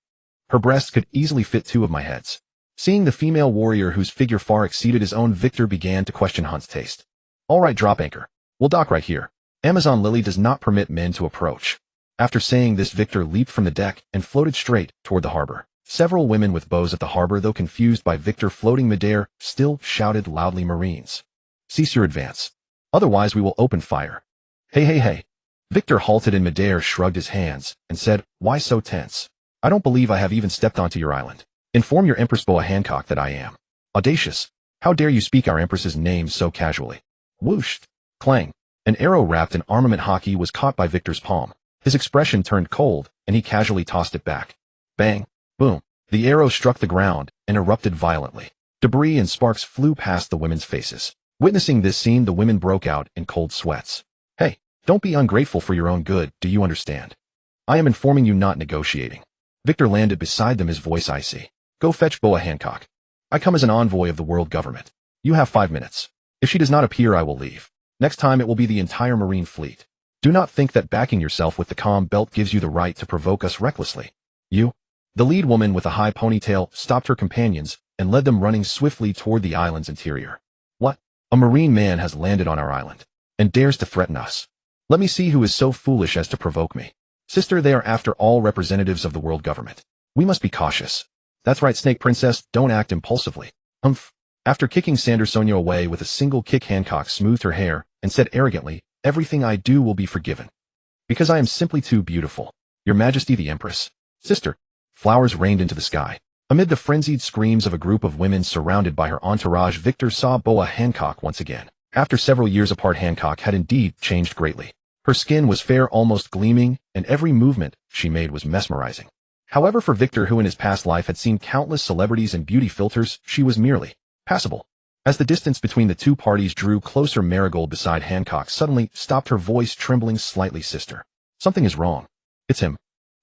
Her breasts could easily fit two of my heads. Seeing the female warrior whose figure far exceeded his own, Victor began to question Hunt's taste. All right, drop anchor. We'll dock right here. Amazon Lily does not permit men to approach. After saying this, Victor leaped from the deck and floated straight toward the harbor. Several women with bows at the harbor, though confused by Victor floating midair, still shouted loudly, Marines, cease your advance. Otherwise we will open fire. Hey. Victor halted in midair, shrugged his hands, and said, why so tense? I don't believe I have even stepped onto your island. Inform your Empress Boa Hancock that I am audacious. How dare you speak our Empress's name so casually? Whoosh! Clang! An arrow wrapped in armament Haki was caught by Victor's palm. His expression turned cold, and he casually tossed it back. Bang! Boom! The arrow struck the ground and erupted violently. Debris and sparks flew past the women's faces. Witnessing this scene, the women broke out in cold sweats. Hey, don't be ungrateful for your own good, do you understand? I am informing you, not negotiating. Victor landed beside them, his voice icy. Go fetch Boa Hancock. I come as an envoy of the world government. You have 5 minutes. If she does not appear, I will leave. Next time it will be the entire Marine fleet. Do not think that backing yourself with the comm belt gives you the right to provoke us recklessly. You, the lead woman with a high ponytail, stopped her companions and led them running swiftly toward the island's interior. What? A Marine man has landed on our island and dares to threaten us. Let me see who is so foolish as to provoke me. Sister, they are after all representatives of the world government. We must be cautious. That's right, Snake Princess, don't act impulsively. Humph. After kicking Sandersonia away with a single kick, Hancock smoothed her hair and said arrogantly, everything I do will be forgiven. Because I am simply too beautiful. Your Majesty the Empress. Sister. Flowers rained into the sky. Amid the frenzied screams of a group of women surrounded by her entourage, Victor saw Boa Hancock once again. After several years apart, Hancock had indeed changed greatly. Her skin was fair, almost gleaming, and every movement she made was mesmerizing. However, for Victor, who in his past life had seen countless celebrities and beauty filters, she was merely passable. As the distance between the two parties drew closer, Marigold beside Hancock suddenly stopped, her voice trembling slightly. Sister, something is wrong. It's him.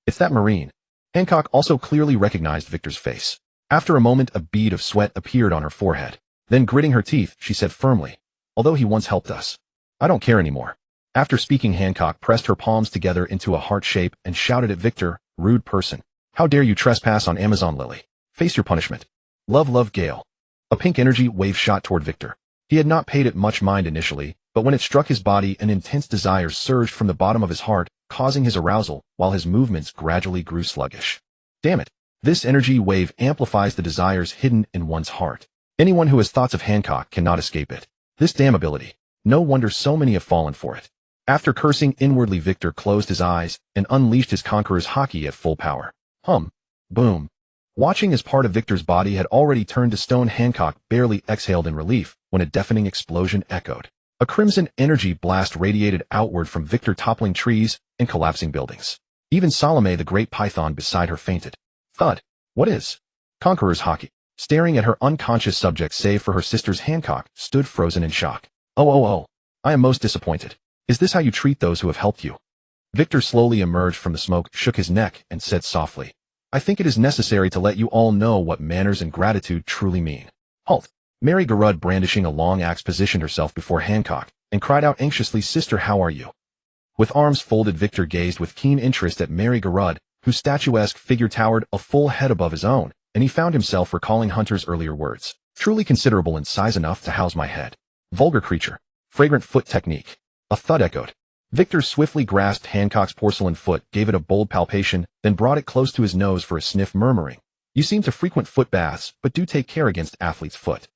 It's that Marine. Hancock also clearly recognized Victor's face. After a moment, a bead of sweat appeared on her forehead. Then, gritting her teeth, she said firmly, although he once helped us, I don't care anymore. After speaking, Hancock pressed her palms together into a heart shape and shouted at Victor, rude person. How dare you trespass on Amazon Lily? Face your punishment. Love Gale. A pink energy wave shot toward Victor. He had not paid it much mind initially, but when it struck his body, an intense desire surged from the bottom of his heart, causing his arousal, while his movements gradually grew sluggish. Damn it. This energy wave amplifies the desires hidden in one's heart. Anyone who has thoughts of Hancock cannot escape it. This damn ability. No wonder so many have fallen for it. After cursing inwardly, Victor closed his eyes and unleashed his conqueror's Haki at full power. Boom. Watching as part of Victor's body had already turned to stone, Hancock barely exhaled in relief when a deafening explosion echoed. A crimson energy blast radiated outward from Victor, toppling trees and collapsing buildings. Even Salome, the great python beside her, fainted. Thud. What is? Conqueror's Haki. Staring at her unconscious subject, save for her sister's, Hancock stood frozen in shock. Oh. I am most disappointed. Is this how you treat those who have helped you? Victor slowly emerged from the smoke, shook his neck, and said softly, I think it is necessary to let you all know what manners and gratitude truly mean. Halt. Mary Garud, brandishing a long axe, positioned herself before Hancock and cried out anxiously, Sister, how are you? With arms folded, Victor gazed with keen interest at Mary Garud, whose statuesque figure towered a full head above his own, and he found himself recalling Hunter's earlier words. Truly considerable in size, enough to house my head. Vulgar creature. Fragrant foot technique. A thud echoed. Victor swiftly grasped Hancock's porcelain foot, gave it a bold palpation, then brought it close to his nose for a sniff, murmuring, You seem to frequent foot baths, but do take care against athlete's foot.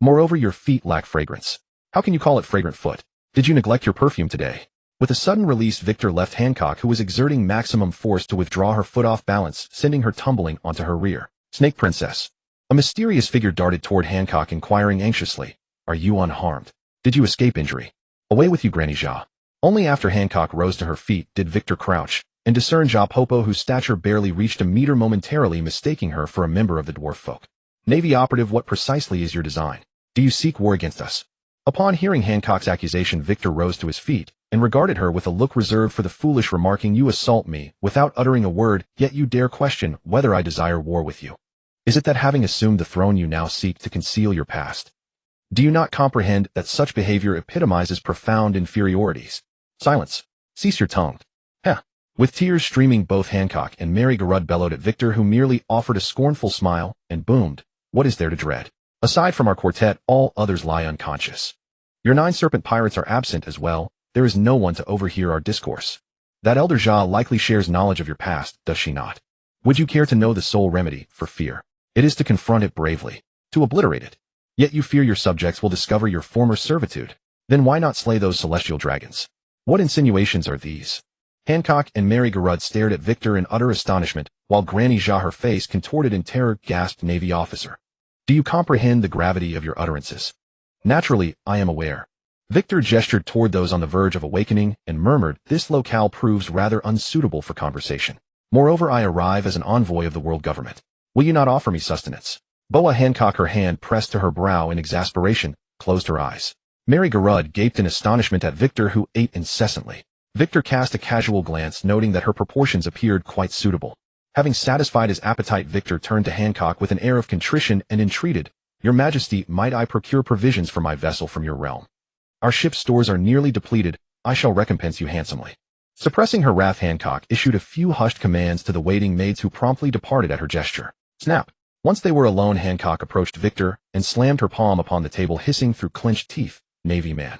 Moreover, your feet lack fragrance. How can you call it fragrant foot? Did you neglect your perfume today? With a sudden release, Victor left Hancock, who was exerting maximum force to withdraw her foot off balance, sending her tumbling onto her rear. Snake Princess. A mysterious figure darted toward Hancock, inquiring anxiously, Are you unharmed? Did you escape injury? Away with you, Granny Ja. Only after Hancock rose to her feet did Victor crouch and discern Ja Popo, whose stature barely reached a meter, momentarily mistaking her for a member of the dwarf folk. Navy operative, what precisely is your design? Do you seek war against us? Upon hearing Hancock's accusation, Victor rose to his feet and regarded her with a look reserved for the foolish, remarking, You assault me without uttering a word, yet you dare question whether I desire war with you. Is it that having assumed the throne you now seek to conceal your past? Do you not comprehend that such behavior epitomizes profound inferiorities? Silence. Cease your tongue. Heh. With tears streaming, both Hancock and Mary Garud bellowed at Victor, who merely offered a scornful smile and boomed, What is there to dread? Aside from our quartet, all others lie unconscious. Your 9 serpent pirates are absent as well. There is no one to overhear our discourse. That elder Ja likely shares knowledge of your past, does she not? Would you care to know the sole remedy for fear? It is to confront it bravely, to obliterate it. Yet you fear your subjects will discover your former servitude. Then why not slay those celestial dragons? What insinuations are these? Hancock and Mary Garud stared at Victor in utter astonishment, while Granny Ja, her face contorted in terror, gasped, Navy officer. Do you comprehend the gravity of your utterances? Naturally, I am aware. Victor gestured toward those on the verge of awakening and murmured, This locale proves rather unsuitable for conversation. Moreover, I arrive as an envoy of the world government. Will you not offer me sustenance? Boa Hancock, her hand pressed to her brow in exasperation, closed her eyes. Mary Garud gaped in astonishment at Victor, who ate incessantly. Victor cast a casual glance, noting that her proportions appeared quite suitable. Having satisfied his appetite, Victor turned to Hancock with an air of contrition and entreated, "Your Majesty, might I procure provisions for my vessel from your realm? Our ship's stores are nearly depleted. I shall recompense you handsomely." Suppressing her wrath, Hancock issued a few hushed commands to the waiting maids, who promptly departed at her gesture. Snap! Once they were alone, Hancock approached Victor and slammed her palm upon the table, hissing through clenched teeth, "Navy man,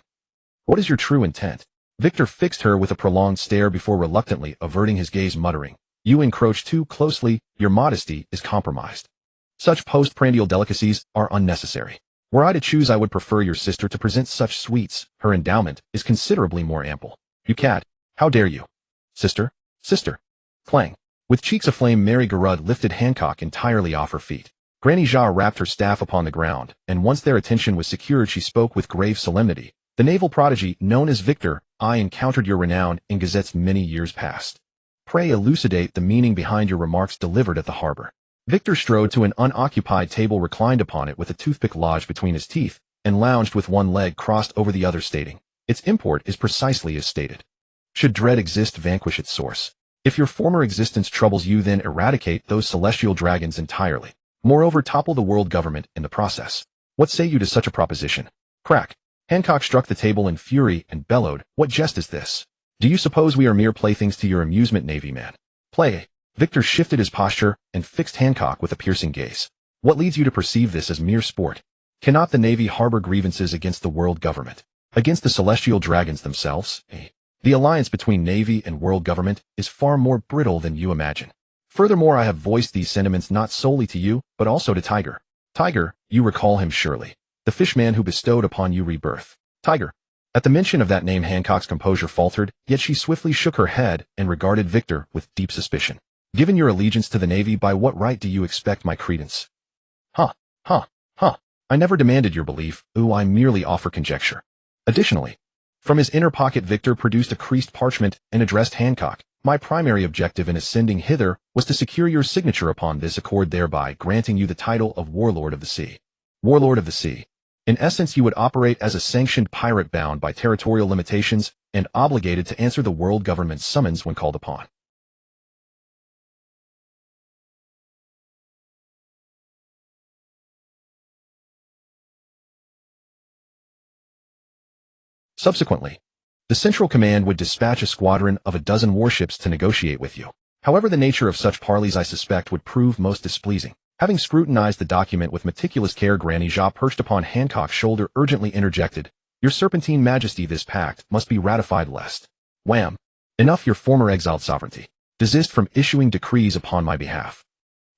what is your true intent?" Victor fixed her with a prolonged stare before reluctantly averting his gaze, muttering, "You encroach too closely. Your modesty is compromised. Such postprandial delicacies are unnecessary. Were I to choose, I would prefer your sister to present such sweets. Her endowment is considerably more ample. You cad! How dare you? Sister! Sister!" Clang! With cheeks aflame, Mary Garud lifted Hancock entirely off her feet. Granny Jia rapped her staff upon the ground, and once their attention was secured, she spoke with grave solemnity. "The naval prodigy known as Victor, I encountered your renown in gazettes many years past. Pray elucidate the meaning behind your remarks delivered at the harbor." Victor strode to an unoccupied table, reclined upon it with a toothpick lodged between his teeth, and lounged with one leg crossed over the other, stating, "Its import is precisely as stated. Should dread exist, vanquish its source. If your former existence troubles you, then eradicate those celestial dragons entirely. Moreover, topple the world government in the process. What say you to such a proposition?" Crack! Hancock struck the table in fury and bellowed, "What jest is this? Do you suppose we are mere playthings to your amusement, Navy man? Play!" Victor shifted his posture and fixed Hancock with a piercing gaze. "What leads you to perceive this as mere sport? Cannot the Navy harbor grievances against the world government? Against the celestial dragons themselves? The alliance between Navy and world government is far more brittle than you imagine. Furthermore, I have voiced these sentiments not solely to you, but also to Tiger. Tiger, you recall him surely. The fishman who bestowed upon you rebirth. Tiger." At the mention of that name, Hancock's composure faltered, yet she swiftly shook her head and regarded Victor with deep suspicion. "Given your allegiance to the Navy, by what right do you expect my credence?" Huh. I never demanded your belief. I merely offer conjecture." Additionally, from his inner pocket, Victor produced a creased parchment and addressed Hancock. "My primary objective in ascending hither was to secure your signature upon this accord, thereby granting you the title of Warlord of the Sea." Warlord of the Sea. In essence, you would operate as a sanctioned pirate, bound by territorial limitations and obligated to answer the world government's summons when called upon. Subsequently, the Central Command would dispatch a squadron of a dozen warships to negotiate with you. However, the nature of such parleys, I suspect, would prove most displeasing. Having scrutinized the document with meticulous care, Granny Jia, perched upon Hancock's shoulder, urgently interjected, "Your serpentine majesty, this pact must be ratified lest—" Wham! "Enough, your former exiled sovereignty. Desist from issuing decrees upon my behalf."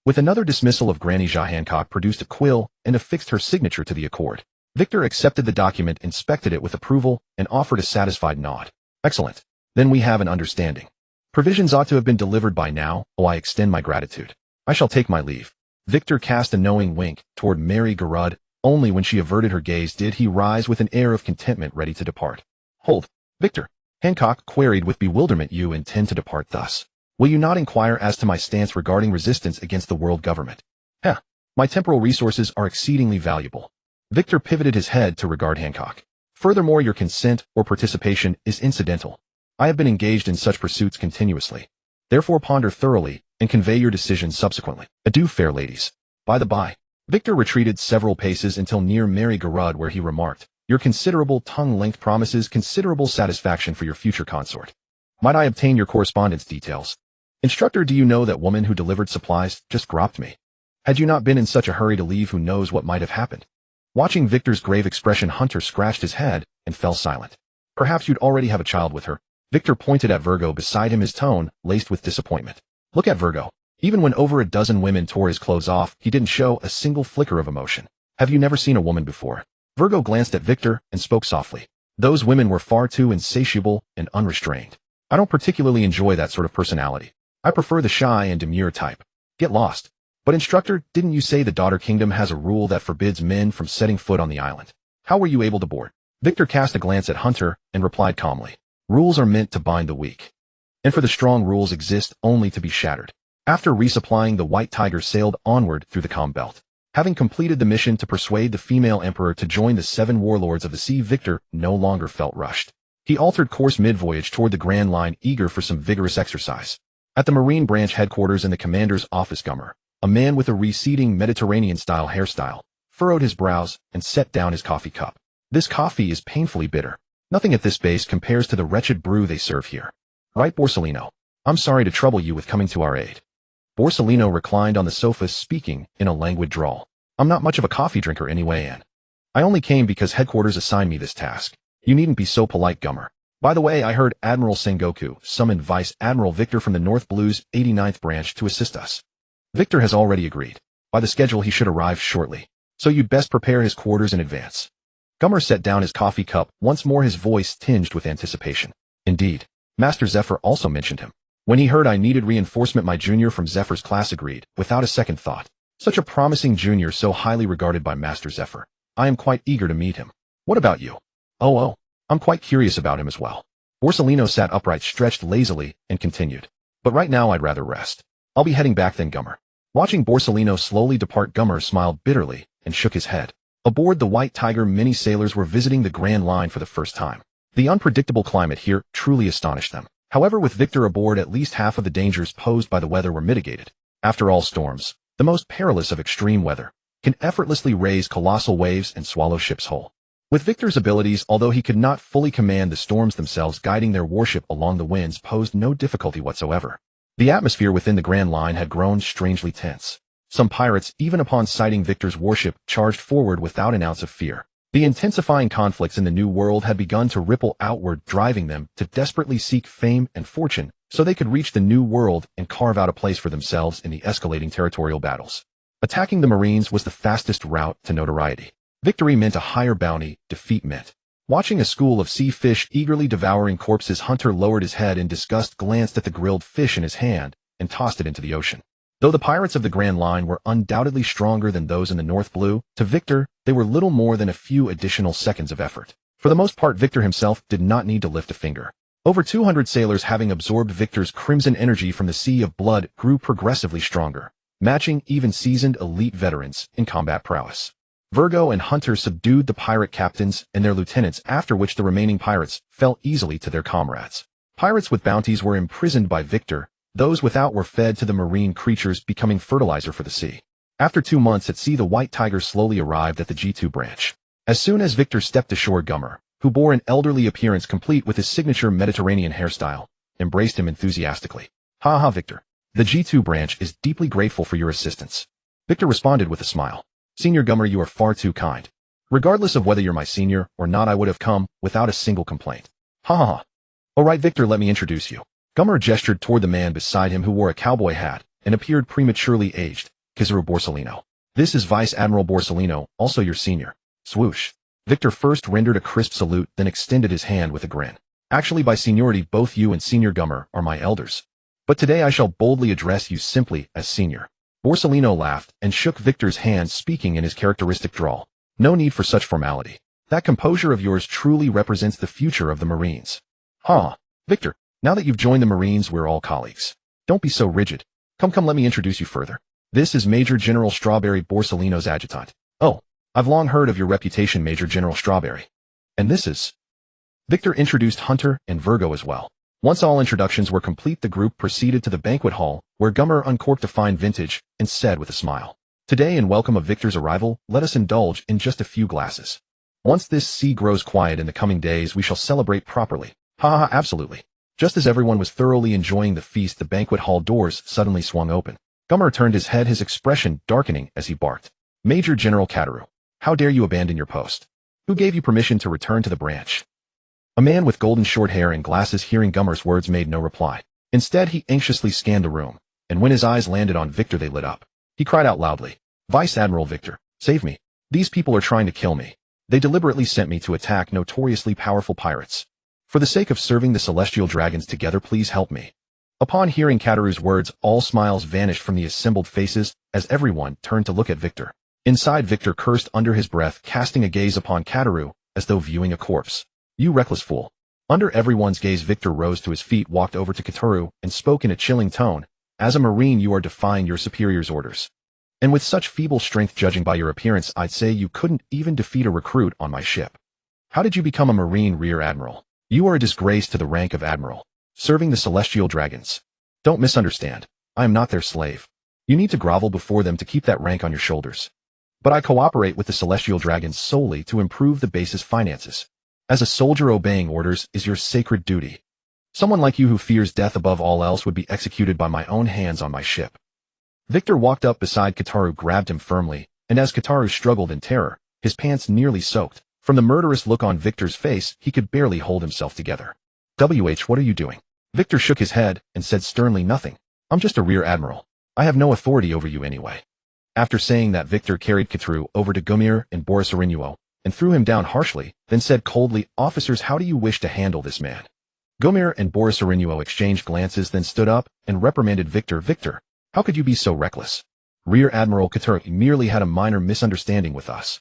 With another dismissal of Granny Jia, Hancock produced a quill and affixed her signature to the accord. Victor accepted the document, inspected it with approval, and offered a satisfied nod. "Excellent. Then we have an understanding. Provisions ought to have been delivered by now. I extend my gratitude. I shall take my leave." Victor cast a knowing wink toward Mary Garud. Only when she averted her gaze did he rise with an air of contentment, ready to depart. "Hold, Victor," Hancock queried with bewilderment. "You intend to depart thus? Will you not inquire as to my stance regarding resistance against the world government?" My temporal resources are exceedingly valuable." Victor pivoted his head to regard Hancock. "Furthermore, your consent or participation is incidental. I have been engaged in such pursuits continuously. Therefore ponder thoroughly and convey your decision subsequently. Adieu, fair ladies. By the by." Victor retreated several paces until near Mary Garud, where he remarked, "Your considerable tongue-length promises considerable satisfaction for your future consort. Might I obtain your correspondence details? Instructor, do you know that woman who delivered supplies just dropped me? Had you not been in such a hurry to leave, who knows what might have happened?" Watching Victor's grave expression, Hunter scratched his head and fell silent. "Perhaps you'd already have a child with her." Victor pointed at Virgo beside him, his tone laced with disappointment. "Look at Virgo. Even when over a dozen women tore his clothes off, he didn't show a single flicker of emotion. Have you never seen a woman before?" Virgo glanced at Victor and spoke softly. "Those women were far too insatiable and unrestrained. I don't particularly enjoy that sort of personality. I prefer the shy and demure type. Get lost." "But instructor, didn't you say the Daughter Kingdom has a rule that forbids men from setting foot on the island? How were you able to board?" Victor cast a glance at Hunter and replied calmly, "Rules are meant to bind the weak. And for the strong, rules exist only to be shattered." After resupplying, the White Tiger sailed onward through the calm belt. Having completed the mission to persuade the female emperor to join the 7 warlords of the sea, Victor no longer felt rushed. He altered course mid-voyage toward the Grand Line, eager for some vigorous exercise. At the Marine Branch headquarters in the commander's office, Gummer, a man with a receding Mediterranean-style hairstyle, furrowed his brows and set down his coffee cup. This coffee is painfully bitter. Nothing at this base compares to the wretched brew they serve here. Right, Borsellino? I'm sorry to trouble you with coming to our aid. Borsellino reclined on the sofa, speaking in a languid drawl. I'm not much of a coffee drinker anyway, and I only came because headquarters assigned me this task. You needn't be so polite, Gummer. By the way, I heard Admiral Sengoku summoned Vice Admiral Victor from the North Blue's 89th branch to assist us. Victor has already agreed. By the schedule, he should arrive shortly, so you'd best prepare his quarters in advance. Gummer set down his coffee cup, once more his voice tinged with anticipation. Indeed, Master Zephyr also mentioned him. When he heard I needed reinforcement, my junior from Zephyr's class agreed, without a second thought. Such a promising junior, so highly regarded by Master Zephyr. I am quite eager to meet him. What about you? Oh, I'm quite curious about him as well. Borsellino sat upright, stretched lazily, and continued. But right now I'd rather rest. I'll be heading back then, Gummer. Watching Borsellino slowly depart, Gummer smiled bitterly and shook his head. Aboard the White Tiger, many sailors were visiting the Grand Line for the first time. The unpredictable climate here truly astonished them. However, with Victor aboard, at least half of the dangers posed by the weather were mitigated. After all, storms, the most perilous of extreme weather, can effortlessly raise colossal waves and swallow ships whole. With Victor's abilities, although he could not fully command the storms themselves, guiding their warship along the winds posed no difficulty whatsoever. The atmosphere within the Grand Line had grown strangely tense. Some pirates, even upon sighting Victor's warship, charged forward without an ounce of fear. The intensifying conflicts in the New World had begun to ripple outward, driving them to desperately seek fame and fortune so they could reach the New World and carve out a place for themselves in the escalating territorial battles. Attacking the Marines was the fastest route to notoriety. Victory meant a higher bounty, defeat meant. Watching a school of sea fish eagerly devouring corpses, Hunter lowered his head in disgust, glanced at the grilled fish in his hand, and tossed it into the ocean. Though the pirates of the Grand Line were undoubtedly stronger than those in the North Blue, to Victor, they were little more than a few additional seconds of effort. For the most part, Victor himself did not need to lift a finger. Over 200 sailors, having absorbed Victor's crimson energy from the sea of blood, grew progressively stronger, matching even seasoned elite veterans in combat prowess. Virgo and Hunter subdued the pirate captains and their lieutenants, after which the remaining pirates fell easily to their comrades. Pirates with bounties were imprisoned by Victor. Those without were fed to the marine creatures, becoming fertilizer for the sea. After 2 months at sea, the White Tiger slowly arrived at the G2 branch. As soon as Victor stepped ashore, Gummer, who bore an elderly appearance complete with his signature Mediterranean hairstyle, embraced him enthusiastically. Ha, Victor. The G2 branch is deeply grateful for your assistance. Victor responded with a smile. Senior Gummer, you are far too kind. Regardless of whether you're my senior or not, I would have come without a single complaint. Ha. All right, Victor, let me introduce you. Gummer gestured toward the man beside him, who wore a cowboy hat and appeared prematurely aged. Kizaru Borsellino. This is Vice Admiral Borsellino, also your senior. Swoosh. Victor first rendered a crisp salute, then extended his hand with a grin. Actually, by seniority, both you and Senior Gummer are my elders. But today I shall boldly address you simply as senior. Borsellino laughed and shook Victor's hand, speaking in his characteristic drawl. No need for such formality. That composure of yours truly represents the future of the Marines. Victor. Now that you've joined the Marines, we're all colleagues. Don't be so rigid. Come, let me introduce you further. This is Major General Strawberry, Borsellino's adjutant. Oh, I've long heard of your reputation, Major General Strawberry. And this is... Victor introduced Hunter and Virgo as well. Once all introductions were complete, the group proceeded to the banquet hall, where Gummer uncorked a fine vintage and said with a smile, "Today, in welcome of Victor's arrival, let us indulge in just a few glasses. Once this sea grows quiet in the coming days, we shall celebrate properly." Absolutely. Just as everyone was thoroughly enjoying the feast, the banquet hall doors suddenly swung open. Gummer turned his head, his expression darkening as he barked. "Major General Kataru, how dare you abandon your post? Who gave you permission to return to the branch?" A man with golden short hair and glasses, hearing Gummer's words, made no reply. Instead, he anxiously scanned the room, and when his eyes landed on Victor, they lit up. He cried out loudly, "Vice Admiral Victor, save me. These people are trying to kill me. They deliberately sent me to attack notoriously powerful pirates. For the sake of serving the celestial dragons together, please help me." Upon hearing Kataru's words, all smiles vanished from the assembled faces as everyone turned to look at Victor. Inside, Victor cursed under his breath, casting a gaze upon Kataru as though viewing a corpse. "You reckless fool." Under everyone's gaze, Victor rose to his feet, walked over to Kataru, and spoke in a chilling tone. "As a Marine, you are defying your superior's orders. And with such feeble strength judging by your appearance, I'd say you couldn't even defeat a recruit on my ship. How did you become a Marine Rear Admiral? You are a disgrace to the rank of Admiral, serving the Celestial Dragons. Don't misunderstand. I am not their slave. You need to grovel before them to keep that rank on your shoulders. But I cooperate with the Celestial Dragons solely to improve the base's finances. As a soldier, obeying orders is your sacred duty. Someone like you who fears death above all else would be executed by my own hands on my ship. Victor walked up beside Kitaru, grabbed him firmly, and as Kitaru struggled in terror, his pants nearly soaked. From the murderous look on Victor's face, he could barely hold himself together. What are you doing? Victor shook his head and said sternly, nothing. I'm just a Rear Admiral. I have no authority over you anyway. After saying that, Victor carried Kitaru over to Gomir and Borisarinuo and threw him down harshly, then said coldly, officers, how do you wish to handle this man? Gomir and Borisarinuo exchanged glances, then stood up and reprimanded Victor. Victor, how could you be so reckless? Rear Admiral Kitaru merely had a minor misunderstanding with us.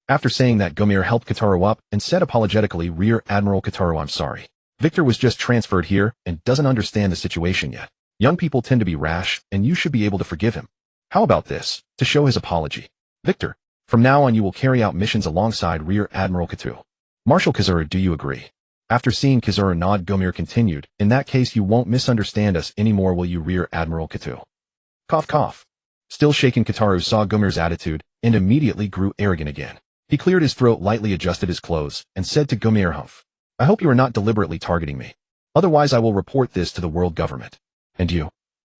After saying that, Gomir helped Kitaru up and said apologetically, Rear Admiral Kitaru, I'm sorry. Victor was just transferred here and doesn't understand the situation yet. Young people tend to be rash, and you should be able to forgive him. How about this, to show his apology? Victor, from now on you will carry out missions alongside Rear Admiral Kitaru. Marshal Kazura, do you agree? After seeing Kazura nod, Gomir continued, in that case you won't misunderstand us anymore, will you, Rear Admiral Kitaru? Cough cough. Still shaken, Kitaru saw Gomir's attitude and immediately grew arrogant again. He cleared his throat, lightly adjusted his clothes, and said to Gomir, humph. I hope you are not deliberately targeting me. Otherwise I will report this to the world government. And you?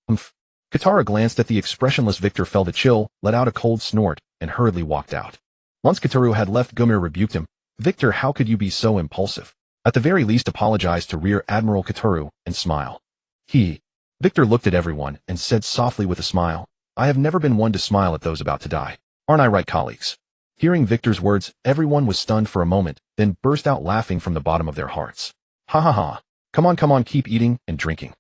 Humph. Kitaru glanced at the expressionless Victor, felt a chill, let out a cold snort, and hurriedly walked out. Once Kitaru had left, Gomir rebuked him. Victor, how could you be so impulsive? At the very least apologize to Rear Admiral Kitaru and smile. Victor looked at everyone and said softly with a smile, I have never been one to smile at those about to die. Aren't I right, colleagues? Hearing Victor's words, everyone was stunned for a moment, then burst out laughing from the bottom of their hearts. Ha ha ha. Come on, keep eating and drinking.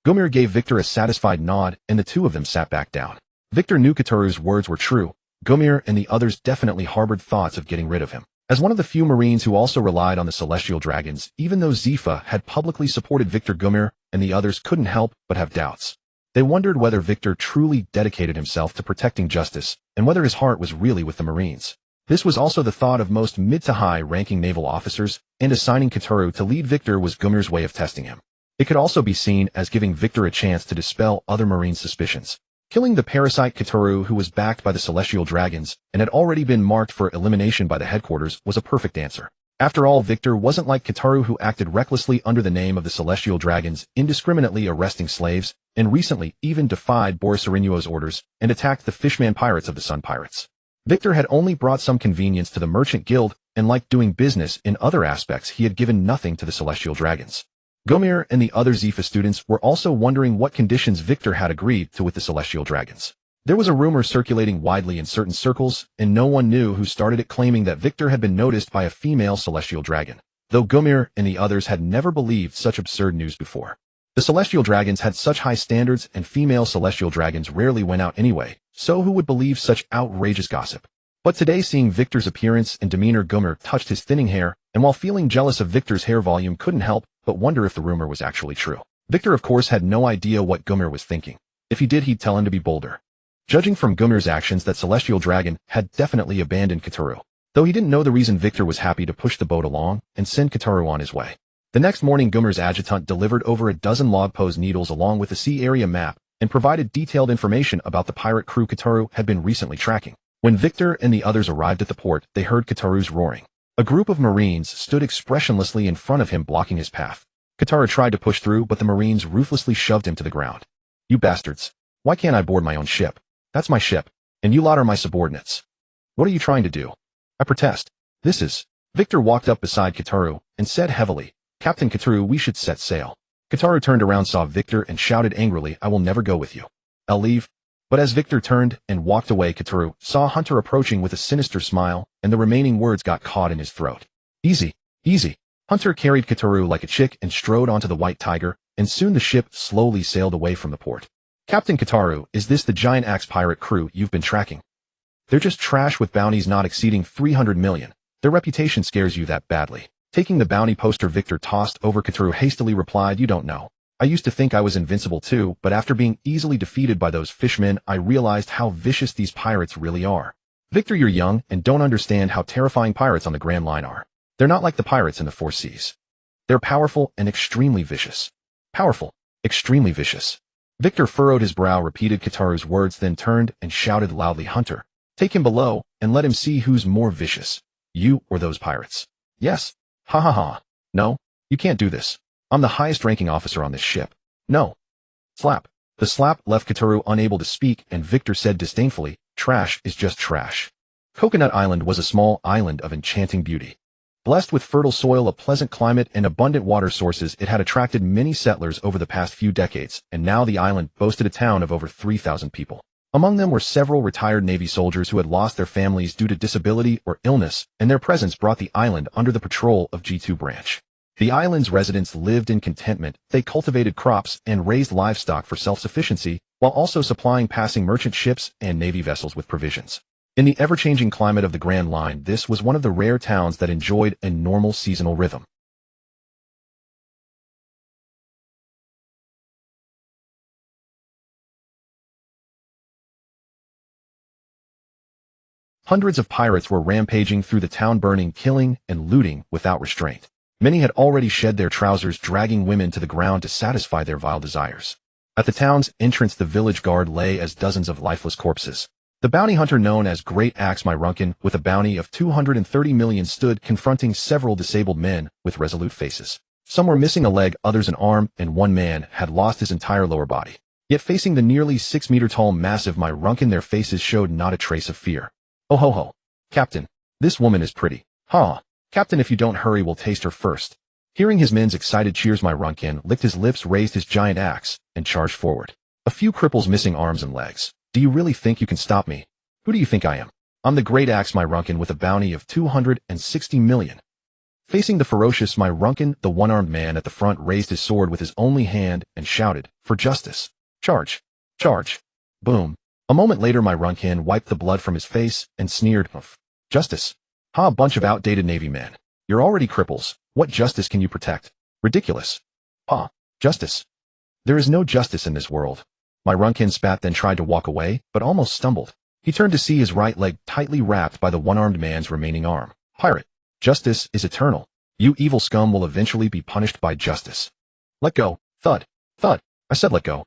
Gomir gave Victor a satisfied nod, and the two of them sat back down. Victor knew Kitaru's words were true. Gomir and the others definitely harbored thoughts of getting rid of him. As one of the few Marines who also relied on the Celestial Dragons, even though Zifa had publicly supported Victor, Gomir and the others couldn't help but have doubts. They wondered whether Victor truly dedicated himself to protecting justice, and whether his heart was really with the Marines. This was also the thought of most mid to high-ranking naval officers, and assigning Kitaru to lead Victor was Gomir's way of testing him. It could also be seen as giving Victor a chance to dispel other Marines' suspicions. Killing the parasite Kitaru, who was backed by the Celestial Dragons and had already been marked for elimination by the headquarters, was a perfect answer. After all, Victor wasn't like Kitaru, who acted recklessly under the name of the Celestial Dragons, indiscriminately arresting slaves, and recently even defied Borisarinuo's orders and attacked the Fishman pirates of the Sun Pirates. Victor had only brought some convenience to the Merchant Guild, and like doing business in other aspects, he had given nothing to the Celestial Dragons. Gomir and the other Zifa students were also wondering what conditions Victor had agreed to with the Celestial Dragons. There was a rumor circulating widely in certain circles, and no one knew who started it, claiming that Victor had been noticed by a female Celestial Dragon, though Gomir and the others had never believed such absurd news before. The Celestial Dragons had such high standards, and female Celestial Dragons rarely went out anyway, so who would believe such outrageous gossip? But today, seeing Victor's appearance and demeanor, Gomir touched his thinning hair, and while feeling jealous of Victor's hair volume, couldn't help but wonder if the rumor was actually true. Victor, of course, had no idea what Gomir was thinking. If he did, he'd tell him to be bolder. Judging from Gomir's actions, that Celestial Dragon had definitely abandoned Kitaru, though he didn't know the reason. Victor was happy to push the boat along and send Kitaru on his way. The next morning, Gomir's adjutant delivered over a dozen log pose needles along with a sea area map and provided detailed information about the pirate crew Kitaru had been recently tracking. When Victor and the others arrived at the port, they heard Kitaru's roaring. A group of Marines stood expressionlessly in front of him, blocking his path. Kitaru tried to push through, but the Marines ruthlessly shoved him to the ground. You bastards! Why can't I board my own ship? That's my ship, and you lot are my subordinates. What are you trying to do? I protest. This is... Victor walked up beside Kitaru and said heavily, Captain Kitaru, we should set sail. Kitaru turned around, saw Victor, and shouted angrily, I will never go with you. I'll leave. But as Victor turned and walked away, Kitaru saw Hunter approaching with a sinister smile, and the remaining words got caught in his throat. Easy, easy. Hunter carried Kitaru like a chick and strode onto the White Tiger, and soon the ship slowly sailed away from the port. Captain Kitaru, is this the giant axe pirate crew you've been tracking? They're just trash with bounties not exceeding 300 million. Their reputation scares you that badly. Taking the bounty poster Victor tossed over, Kitaru hastily replied, you don't know. I used to think I was invincible too, but after being easily defeated by those fishmen, I realized how vicious these pirates really are. Victor, you're young and don't understand how terrifying pirates on the Grand Line are. They're not like the pirates in the Four Seas. They're powerful and extremely vicious. Powerful, extremely vicious. Victor furrowed his brow, repeated Kataru's words, then turned and shouted loudly, Hunter, take him below and let him see who's more vicious, you or those pirates. Yes. Ha ha ha. No, you can't do this. I'm the highest ranking officer on this ship. No. Slap. The slap left Kataru unable to speak, and Victor said disdainfully, trash is just trash. Coconut Island was a small island of enchanting beauty. Blessed with fertile soil, a pleasant climate, and abundant water sources, it had attracted many settlers over the past few decades, and now the island boasted a town of over 3,000 people. Among them were several retired Navy soldiers who had lost their families due to disability or illness, and their presence brought the island under the patrol of G2 branch. The island's residents lived in contentment. They cultivated crops and raised livestock for self-sufficiency, while also supplying passing merchant ships and Navy vessels with provisions. In the ever-changing climate of the Grand Line, this was one of the rare towns that enjoyed a normal seasonal rhythm. Hundreds of pirates were rampaging through the town, burning, killing, and looting without restraint. Many had already shed their trousers, dragging women to the ground to satisfy their vile desires. At the town's entrance, the village guard lay as dozens of lifeless corpses. The bounty hunter known as Great Axe Myronkin, with a bounty of 230 million, stood confronting several disabled men with resolute faces. Some were missing a leg, others an arm, and one man had lost his entire lower body. Yet facing the nearly 6-meter-tall massive Myronkin, their faces showed not a trace of fear. Oh ho ho. Captain, this woman is pretty. Ha. Captain, if you don't hurry, we'll taste her first. Hearing his men's excited cheers, Myronkin licked his lips, raised his giant axe, and charged forward. A few cripples missing arms and legs. Do you really think you can stop me? Who do you think I am? I'm the Great Axe Myronkin with a bounty of 260 million. Facing the ferocious Myronkin, the one-armed man at the front raised his sword with his only hand and shouted, for justice. Charge. Charge. Boom. A moment later, Myronkin wiped the blood from his face and sneered, justice. Ha, a bunch of outdated Navy men. You're already cripples. What justice can you protect? Ridiculous. Ha, justice. There is no justice in this world. Myronkin spat, then tried to walk away, but almost stumbled. He turned to see his right leg tightly wrapped by the one-armed man's remaining arm. Pirate. Justice is eternal. You evil scum will eventually be punished by justice. Let go. Thud. Thud. I said let go.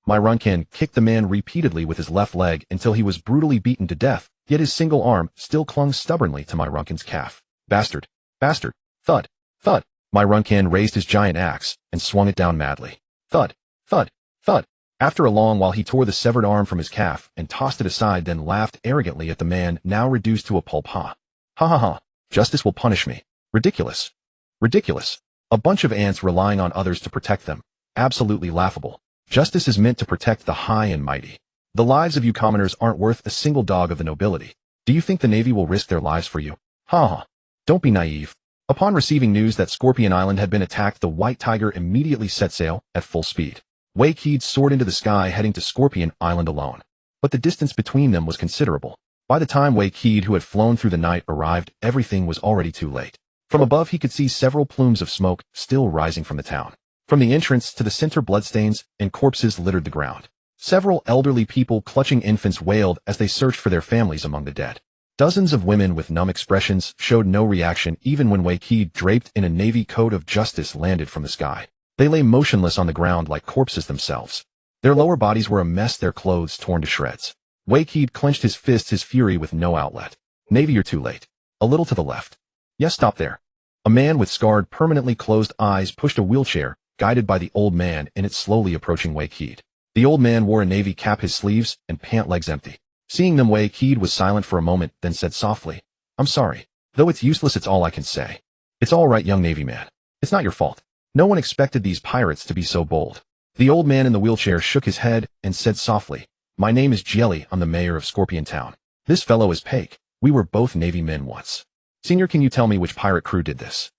Myronkin kicked the man repeatedly with his left leg until he was brutally beaten to death, yet his single arm still clung stubbornly to Myronkin's calf. Bastard. Bastard. Thud. Thud. Myronkin raised his giant axe and swung it down madly. Thud. Thud. Thud. After a long while, he tore the severed arm from his calf and tossed it aside, then laughed arrogantly at the man, now reduced to a pulp. Ha. Ha ha ha. Justice will punish me. Ridiculous. Ridiculous. A bunch of ants relying on others to protect them. Absolutely laughable. Justice is meant to protect the high and mighty. The lives of you commoners aren't worth a single dog of the nobility. Do you think the Navy will risk their lives for you? Ha ha. Don't be naive. Upon receiving news that Scorpion Island had been attacked, the White Tiger immediately set sail at full speed. Wei Keed soared into the sky, heading to Scorpion Island alone. But the distance between them was considerable. By the time Wei Keed, who had flown through the night, arrived, everything was already too late. From above, he could see several plumes of smoke still rising from the town. From the entrance to the center, bloodstains and corpses littered the ground. Several elderly people clutching infants wailed as they searched for their families among the dead. Dozens of women with numb expressions showed no reaction even when Wei Keed, draped in a navy coat of justice, landed from the sky. They lay motionless on the ground like corpses themselves. Their lower bodies were a mess, their clothes torn to shreds. Wei Keed clenched his fists, his fury with no outlet. Navy, you're too late. A little to the left. Yes, stop there. A man with scarred, permanently closed eyes pushed a wheelchair, guided by the old man, in it, slowly approaching Wei Keed. The old man wore a navy cap, his sleeves and pant legs empty. Seeing them, Wei Keed was silent for a moment, then said softly, I'm sorry. Though it's useless, it's all I can say. It's all right, young Navy man. It's not your fault. No one expected these pirates to be so bold. The old man in the wheelchair shook his head and said softly, my name is Jelly. I'm the mayor of Scorpion Town. This fellow is Paik. We were both Navy men once. Senior, can you tell me which pirate crew did this?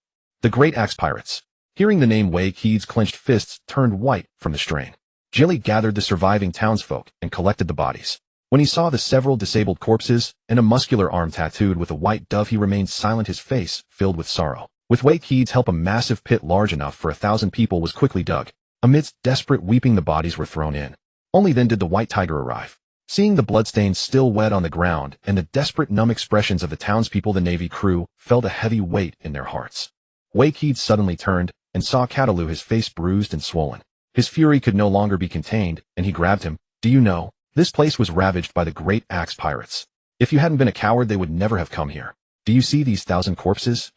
The Great Axe Pirates. Hearing the name, Wei Keed's clenched fists turned white from the strain. Jelly gathered the surviving townsfolk and collected the bodies. When he saw the several disabled corpses and a muscular arm tattooed with a white dove, he remained silent, his face filled with sorrow. With Wei Keed's help, a massive pit large enough for 1,000 people was quickly dug. Amidst desperate weeping, the bodies were thrown in. Only then did the white tiger arrive. Seeing the bloodstains still wet on the ground and the desperate numb expressions of the townspeople, the Navy crew felt a heavy weight in their hearts. Wakid suddenly turned and saw Catalu, his face bruised and swollen. His fury could no longer be contained, and he grabbed him. Do you know, this place was ravaged by the great axe pirates. If you hadn't been a coward, they would never have come here. Do you see these 1,000 corpses?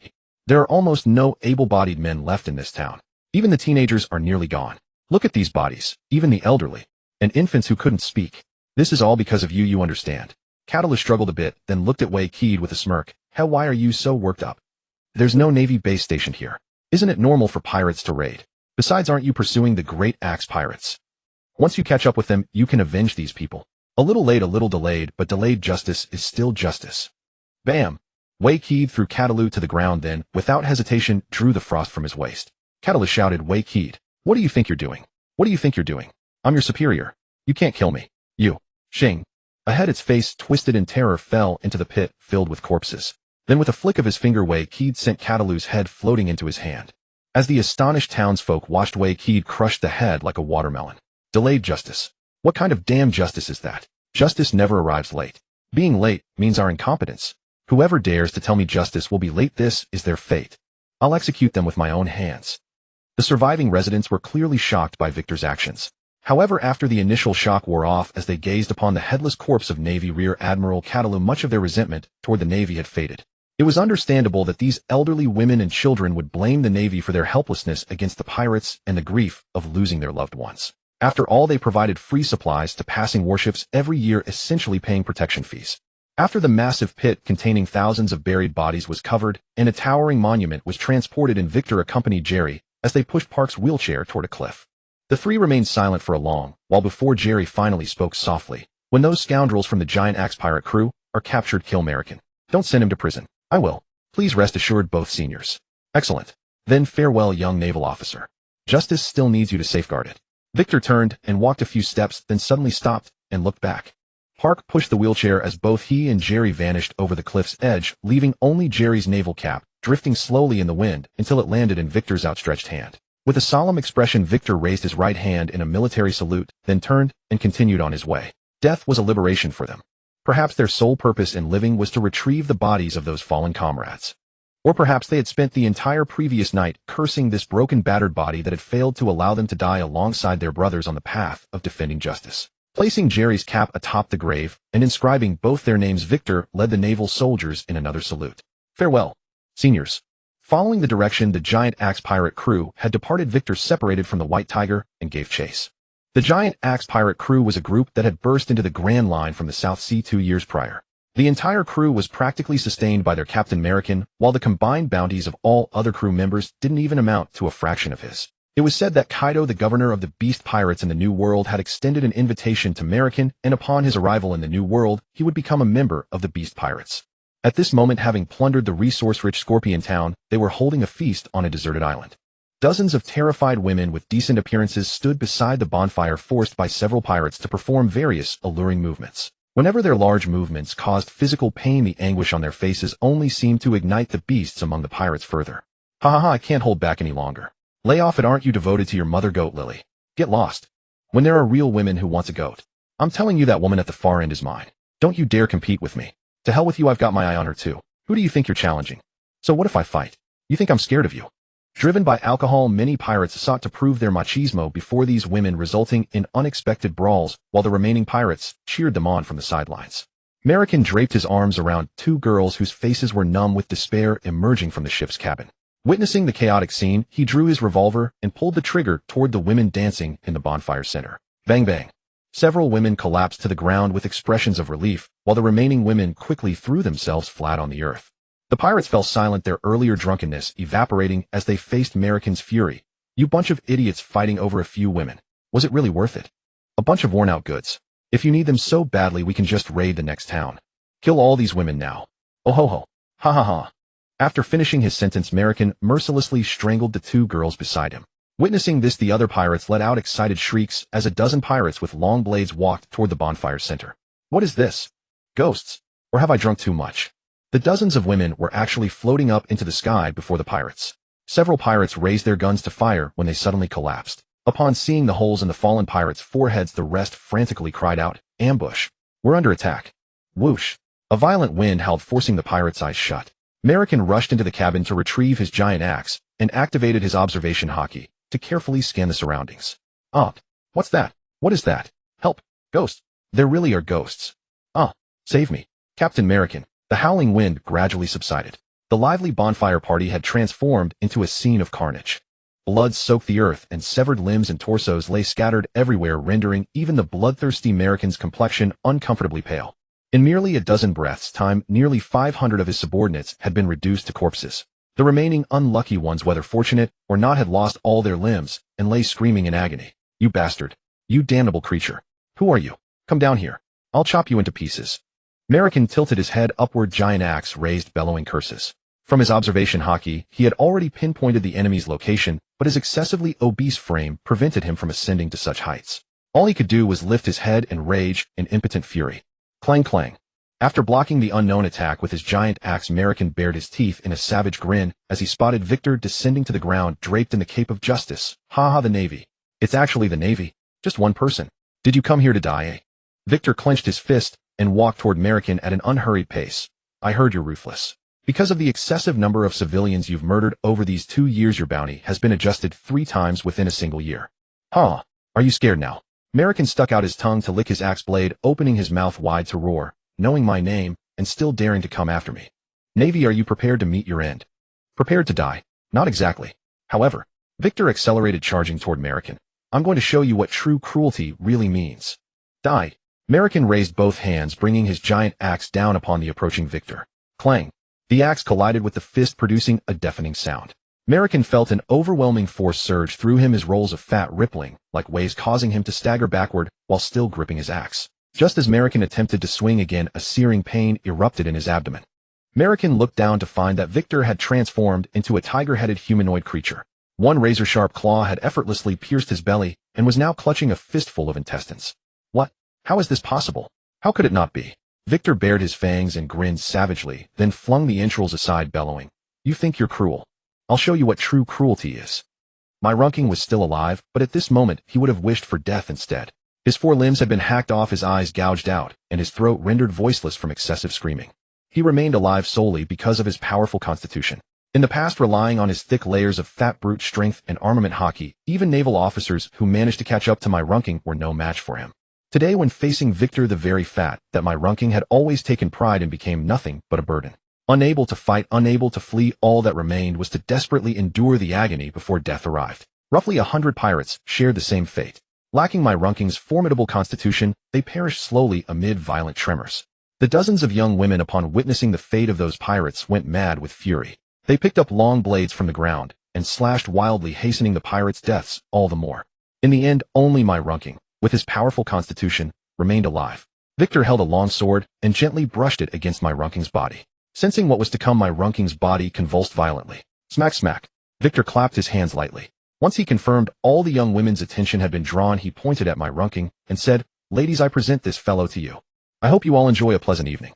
There are almost no able-bodied men left in this town. Even the teenagers are nearly gone. Look at these bodies, even the elderly, and infants who couldn't speak. This is all because of you, you understand. Catalu struggled a bit, then looked at Wakid with a smirk. Hell, why are you so worked up? There's no Navy base stationed here. Isn't it normal for pirates to raid? Besides, aren't you pursuing the great axe pirates? Once you catch up with them, you can avenge these people. A little late, a little delayed, but delayed justice is still justice. Bam! Wakid threw Catalu to the ground, then, without hesitation, drew the frost from his waist. Catalu shouted, Wakid, what do you think you're doing? What do you think you're doing? I'm your superior. You can't kill me. You. Shing. Ahead, its face, twisted in terror, fell into the pit filled with corpses. Then with a flick of his finger, Wakid sent Catalu's head floating into his hand. As the astonished townsfolk watched, Wakid crushed the head like a watermelon. Delayed justice. What kind of damn justice is that? Justice never arrives late. Being late means our incompetence. Whoever dares to tell me justice will be late, this is their fate. I'll execute them with my own hands. The surviving residents were clearly shocked by Victor's actions. However, after the initial shock wore off as they gazed upon the headless corpse of Navy Rear Admiral Catalu, much of their resentment toward the Navy had faded. It was understandable that these elderly women and children would blame the Navy for their helplessness against the pirates and the grief of losing their loved ones. After all, they provided free supplies to passing warships every year, essentially paying protection fees. After the massive pit containing thousands of buried bodies was covered and a towering monument was transported, and Victor accompanied Jerry as they pushed Park's wheelchair toward a cliff. The three remained silent for a long while before Jerry finally spoke softly. When those scoundrels from the giant axe pirate crew are captured, kill American. Don't send him to prison. I will. Please rest assured, both seniors. Excellent. Then farewell, young naval officer. Justice still needs you to safeguard it. Victor turned and walked a few steps, then suddenly stopped and looked back. Park pushed the wheelchair as both he and Jerry vanished over the cliff's edge, leaving only Jerry's naval cap drifting slowly in the wind until it landed in Victor's outstretched hand. With a solemn expression, Victor raised his right hand in a military salute, then turned and continued on his way. Death was a liberation for them. Perhaps their sole purpose in living was to retrieve the bodies of those fallen comrades. Or perhaps they had spent the entire previous night cursing this broken, battered body that had failed to allow them to die alongside their brothers on the path of defending justice. Placing Jerry's cap atop the grave and inscribing both their names, Victor led the naval soldiers in another salute. Farewell, seniors. Following the direction the giant axe pirate crew had departed, Victor separated from the White Tiger and gave chase. The giant axe pirate crew was a group that had burst into the Grand Line from the South Sea 2 years prior. The entire crew was practically sustained by their Captain American, while the combined bounties of all other crew members didn't even amount to a fraction of his. It was said that Kaido, the governor of the Beast Pirates in the New World, had extended an invitation to American, and upon his arrival in the New World, he would become a member of the Beast Pirates. At this moment, having plundered the resource-rich Scorpion Town, they were holding a feast on a deserted island. Dozens of terrified women with decent appearances stood beside the bonfire, forced by several pirates to perform various alluring movements. Whenever their large movements caused physical pain, the anguish on their faces only seemed to ignite the beasts among the pirates further. Ha ha ha, I can't hold back any longer. Lay off it, aren't you devoted to your mother goat Lily? Get lost. When there are real women who want a goat. I'm telling you, that woman at the far end is mine. Don't you dare compete with me. To hell with you, I've got my eye on her too. Who do you think you're challenging? So what if I fight? You think I'm scared of you? Driven by alcohol, many pirates sought to prove their machismo before these women, resulting in unexpected brawls, while the remaining pirates cheered them on from the sidelines. American draped his arms around two girls whose faces were numb with despair, emerging from the ship's cabin. Witnessing the chaotic scene, he drew his revolver and pulled the trigger toward the women dancing in the bonfire center. Bang bang. Several women collapsed to the ground with expressions of relief, while the remaining women quickly threw themselves flat on the earth. The pirates fell silent, their earlier drunkenness evaporating as they faced American's fury. You bunch of idiots fighting over a few women. Was it really worth it? A bunch of worn-out goods. If you need them so badly, we can just raid the next town. Kill all these women now. Oh ho ho. Ha ha ha. After finishing his sentence, American mercilessly strangled the two girls beside him. Witnessing this, the other pirates let out excited shrieks as a dozen pirates with long blades walked toward the bonfire center. What is this? Ghosts? Or have I drunk too much? The dozens of women were actually floating up into the sky before the pirates. Several pirates raised their guns to fire when they suddenly collapsed. Upon seeing the holes in the fallen pirates' foreheads, the rest frantically cried out, "Ambush! We're under attack!" Whoosh! A violent wind howled, forcing the pirates' eyes shut. American rushed into the cabin to retrieve his giant axe and activated his observation Haki to carefully scan the surroundings. What's that? What is that? Help! Ghosts! There really are ghosts. Save me. Captain American. The howling wind gradually subsided. The lively bonfire party had transformed into a scene of carnage. Blood soaked the earth, and severed limbs and torsos lay scattered everywhere, rendering even the bloodthirsty American's complexion uncomfortably pale. In merely a dozen breaths' time, nearly 500 of his subordinates had been reduced to corpses. The remaining unlucky ones, whether fortunate or not, had lost all their limbs and lay screaming in agony. "You bastard! You damnable creature! Who are you? Come down here. I'll chop you into pieces." American tilted his head upward, giant axe raised, bellowing curses. From his observation Haki, he had already pinpointed the enemy's location, but his excessively obese frame prevented him from ascending to such heights. All he could do was lift his head in rage and impotent fury. Clang clang. After blocking the unknown attack with his giant axe, American bared his teeth in a savage grin as he spotted Victor descending to the ground, draped in the cape of justice. "Ha ha, the Navy. It's actually the Navy. Just one person. Did you come here to die, eh?" Victor clenched his fist and walked toward American at an unhurried pace. "I heard you're ruthless. Because of the excessive number of civilians you've murdered over these 2 years, your bounty has been adjusted 3 times within a single year." "Huh? Are you scared now?" American stuck out his tongue to lick his axe blade, opening his mouth wide to roar. "Knowing my name and still daring to come after me. Navy, are you prepared to meet your end?" "Prepared to die? Not exactly. However." Victor accelerated, charging toward American. "I'm going to show you what true cruelty really means." "Die." American raised both hands, bringing his giant axe down upon the approaching Victor. Clang. The axe collided with the fist, producing a deafening sound. American felt an overwhelming force surge through him, his rolls of fat rippling like waves, causing him to stagger backward while still gripping his axe. Just as American attempted to swing again, a searing pain erupted in his abdomen. American looked down to find that Victor had transformed into a tiger-headed humanoid creature. One razor-sharp claw had effortlessly pierced his belly and was now clutching a fistful of intestines. "What? How is this possible? How could it not be?" Victor bared his fangs and grinned savagely, then flung the entrails aside, bellowing, "You think you're cruel? I'll show you what true cruelty is." My Runking was still alive, but at this moment he would have wished for death instead. His 4 limbs had been hacked off, his eyes gouged out, and his throat rendered voiceless from excessive screaming. He remained alive solely because of his powerful constitution. In the past, relying on his thick layers of fat brute strength and armament Haki, even naval officers who managed to catch up to my Runking were no match for him. Today, when facing Victor, the very fact that my Runking had always taken pride in became nothing but a burden. Unable to fight, unable to flee, all that remained was to desperately endure the agony before death arrived. Roughly 100 pirates shared the same fate. Lacking my Runking's formidable constitution, they perished slowly amid violent tremors. The dozens of young women, upon witnessing the fate of those pirates, went mad with fury. They picked up long blades from the ground and slashed wildly, hastening the pirates' deaths all the more. In the end, only my Runking, with his powerful constitution, remained alive. Victor held a long sword and gently brushed it against my Runking's body. Sensing what was to come, my Runking's body convulsed violently. Smack smack. Victor clapped his hands lightly. Once he confirmed all the young women's attention had been drawn, he pointed at my Runking and said, "Ladies, I present this fellow to you. I hope you all enjoy a pleasant evening."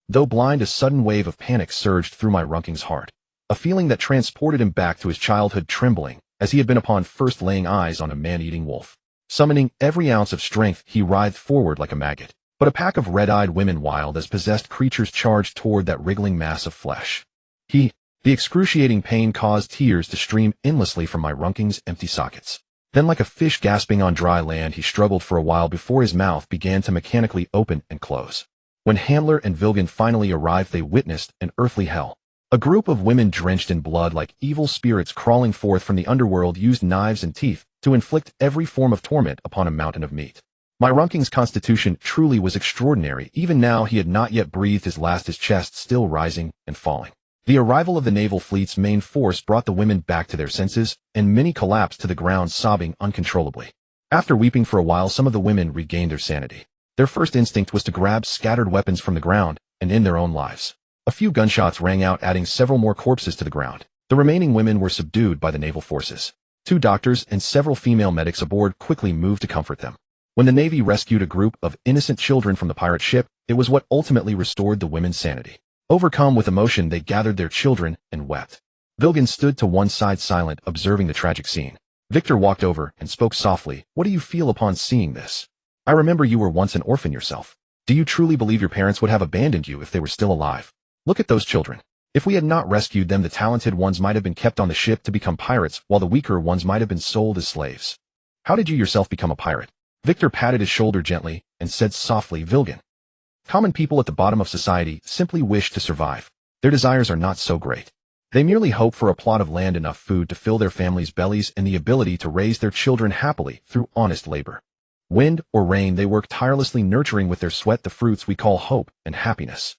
Though blind, a sudden wave of panic surged through my Runking's heart. A feeling that transported him back to his childhood, trembling as he had been upon first laying eyes on a man-eating wolf. Summoning every ounce of strength, he writhed forward like a maggot. But a pack of red-eyed women, wild as possessed creatures, charged toward that wriggling mass of flesh. The excruciating pain caused tears to stream endlessly from my Runking's empty sockets. Then, like a fish gasping on dry land, he struggled for a while before his mouth began to mechanically open and close. When Handler and Vilgan finally arrived, they witnessed an earthly hell. A group of women drenched in blood like evil spirits crawling forth from the underworld used knives and teeth to inflict every form of torment upon a mountain of meat. My Runking's constitution truly was extraordinary. Even now he had not yet breathed his last, his chest still rising and falling. The arrival of the naval fleet's main force brought the women back to their senses, and many collapsed to the ground, sobbing uncontrollably. After weeping for a while, some of the women regained their sanity. Their first instinct was to grab scattered weapons from the ground and end their own lives. A few gunshots rang out, adding several more corpses to the ground. The remaining women were subdued by the naval forces. 2 doctors and several female medics aboard quickly moved to comfort them. When the Navy rescued a group of innocent children from the pirate ship, it was what ultimately restored the women's sanity. Overcome with emotion, they gathered their children and wept. Vilgan stood to one side, silent, observing the tragic scene. Victor walked over and spoke softly. What do you feel upon seeing this? I remember you were once an orphan yourself. Do you truly believe your parents would have abandoned you if they were still alive? Look at those children. If we had not rescued them, the talented ones might have been kept on the ship to become pirates, while the weaker ones might have been sold as slaves. How did you yourself become a pirate? Victor patted his shoulder gently and said softly, Vilgan. Common people at the bottom of society simply wish to survive. Their desires are not so great. They merely hope for a plot of land, enough food to fill their families' bellies, and the ability to raise their children happily through honest labor. Wind or rain, they work tirelessly, nurturing with their sweat the fruits we call hope and happiness.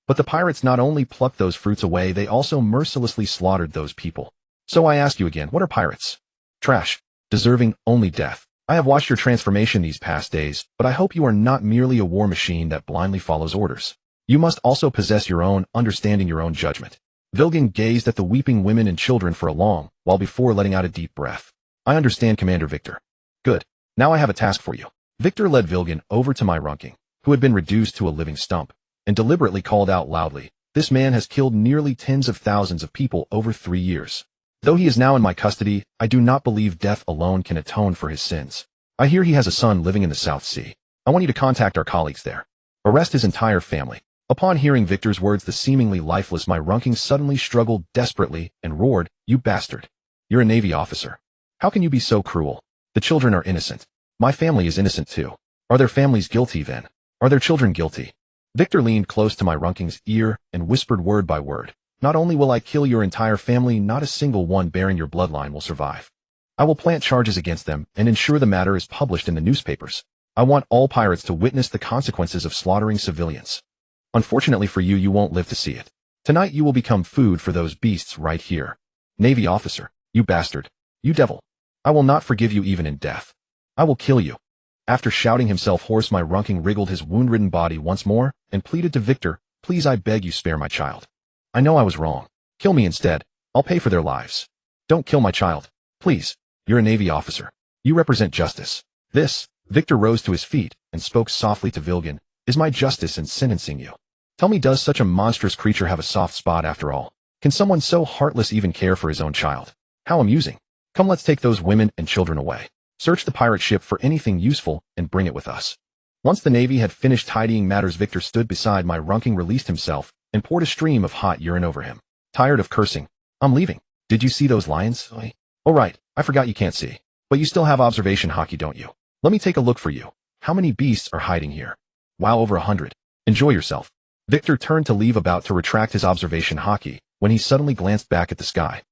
But the pirates not only plucked those fruits away, they also mercilessly slaughtered those people. So I ask you again, what are pirates? Trash, deserving only death. I have watched your transformation these past days, but I hope you are not merely a war machine that blindly follows orders. You must also possess your own understanding, your own judgment. Vilgan gazed at the weeping women and children for a long while before letting out a deep breath. I understand, Commander Victor. Good. Now I have a task for you. Victor led Vilgan over to my Runking, who had been reduced to a living stump, and deliberately called out loudly, this man has killed nearly tens of thousands of people over 3 years. Though he is now in my custody, I do not believe death alone can atone for his sins. I hear he has a son living in the South Sea. I want you to contact our colleagues there. Arrest his entire family. Upon hearing Victor's words, the seemingly lifeless my Runking suddenly struggled desperately and roared, you bastard. You're a Navy officer. How can you be so cruel? The children are innocent. My family is innocent too. Are their families guilty then? Are their children guilty? Victor leaned close to my Runking's ear and whispered word by word. Not only will I kill your entire family, not a single one bearing your bloodline will survive. I will plant charges against them and ensure the matter is published in the newspapers. I want all pirates to witness the consequences of slaughtering civilians. Unfortunately for you, you won't live to see it. Tonight you will become food for those beasts right here. Navy officer, you bastard, you devil. I will not forgive you even in death. I will kill you. After shouting himself hoarse, my Runking wriggled his wound-ridden body once more and pleaded to Victor, please, I beg you, spare my child. I know I was wrong. Kill me instead. I'll pay for their lives. Don't kill my child. Please. You're a Navy officer. You represent justice. This, Victor rose to his feet and spoke softly to Vilgan, is my justice in sentencing you. Tell me, does such a monstrous creature have a soft spot after all? Can someone so heartless even care for his own child? How amusing. Come, let's take those women and children away. Search the pirate ship for anything useful and bring it with us. Once the Navy had finished tidying matters, Victor stood beside my Runking, released himself, and poured a stream of hot urine over him. Tired of cursing. I'm leaving. Did you see those lions? Oh right, I forgot you can't see. But you still have observation Haki, don't you? Let me take a look for you. How many beasts are hiding here? Wow, over 100. Enjoy yourself. Victor turned to leave, about to retract his observation Haki, when he suddenly glanced back at the sky.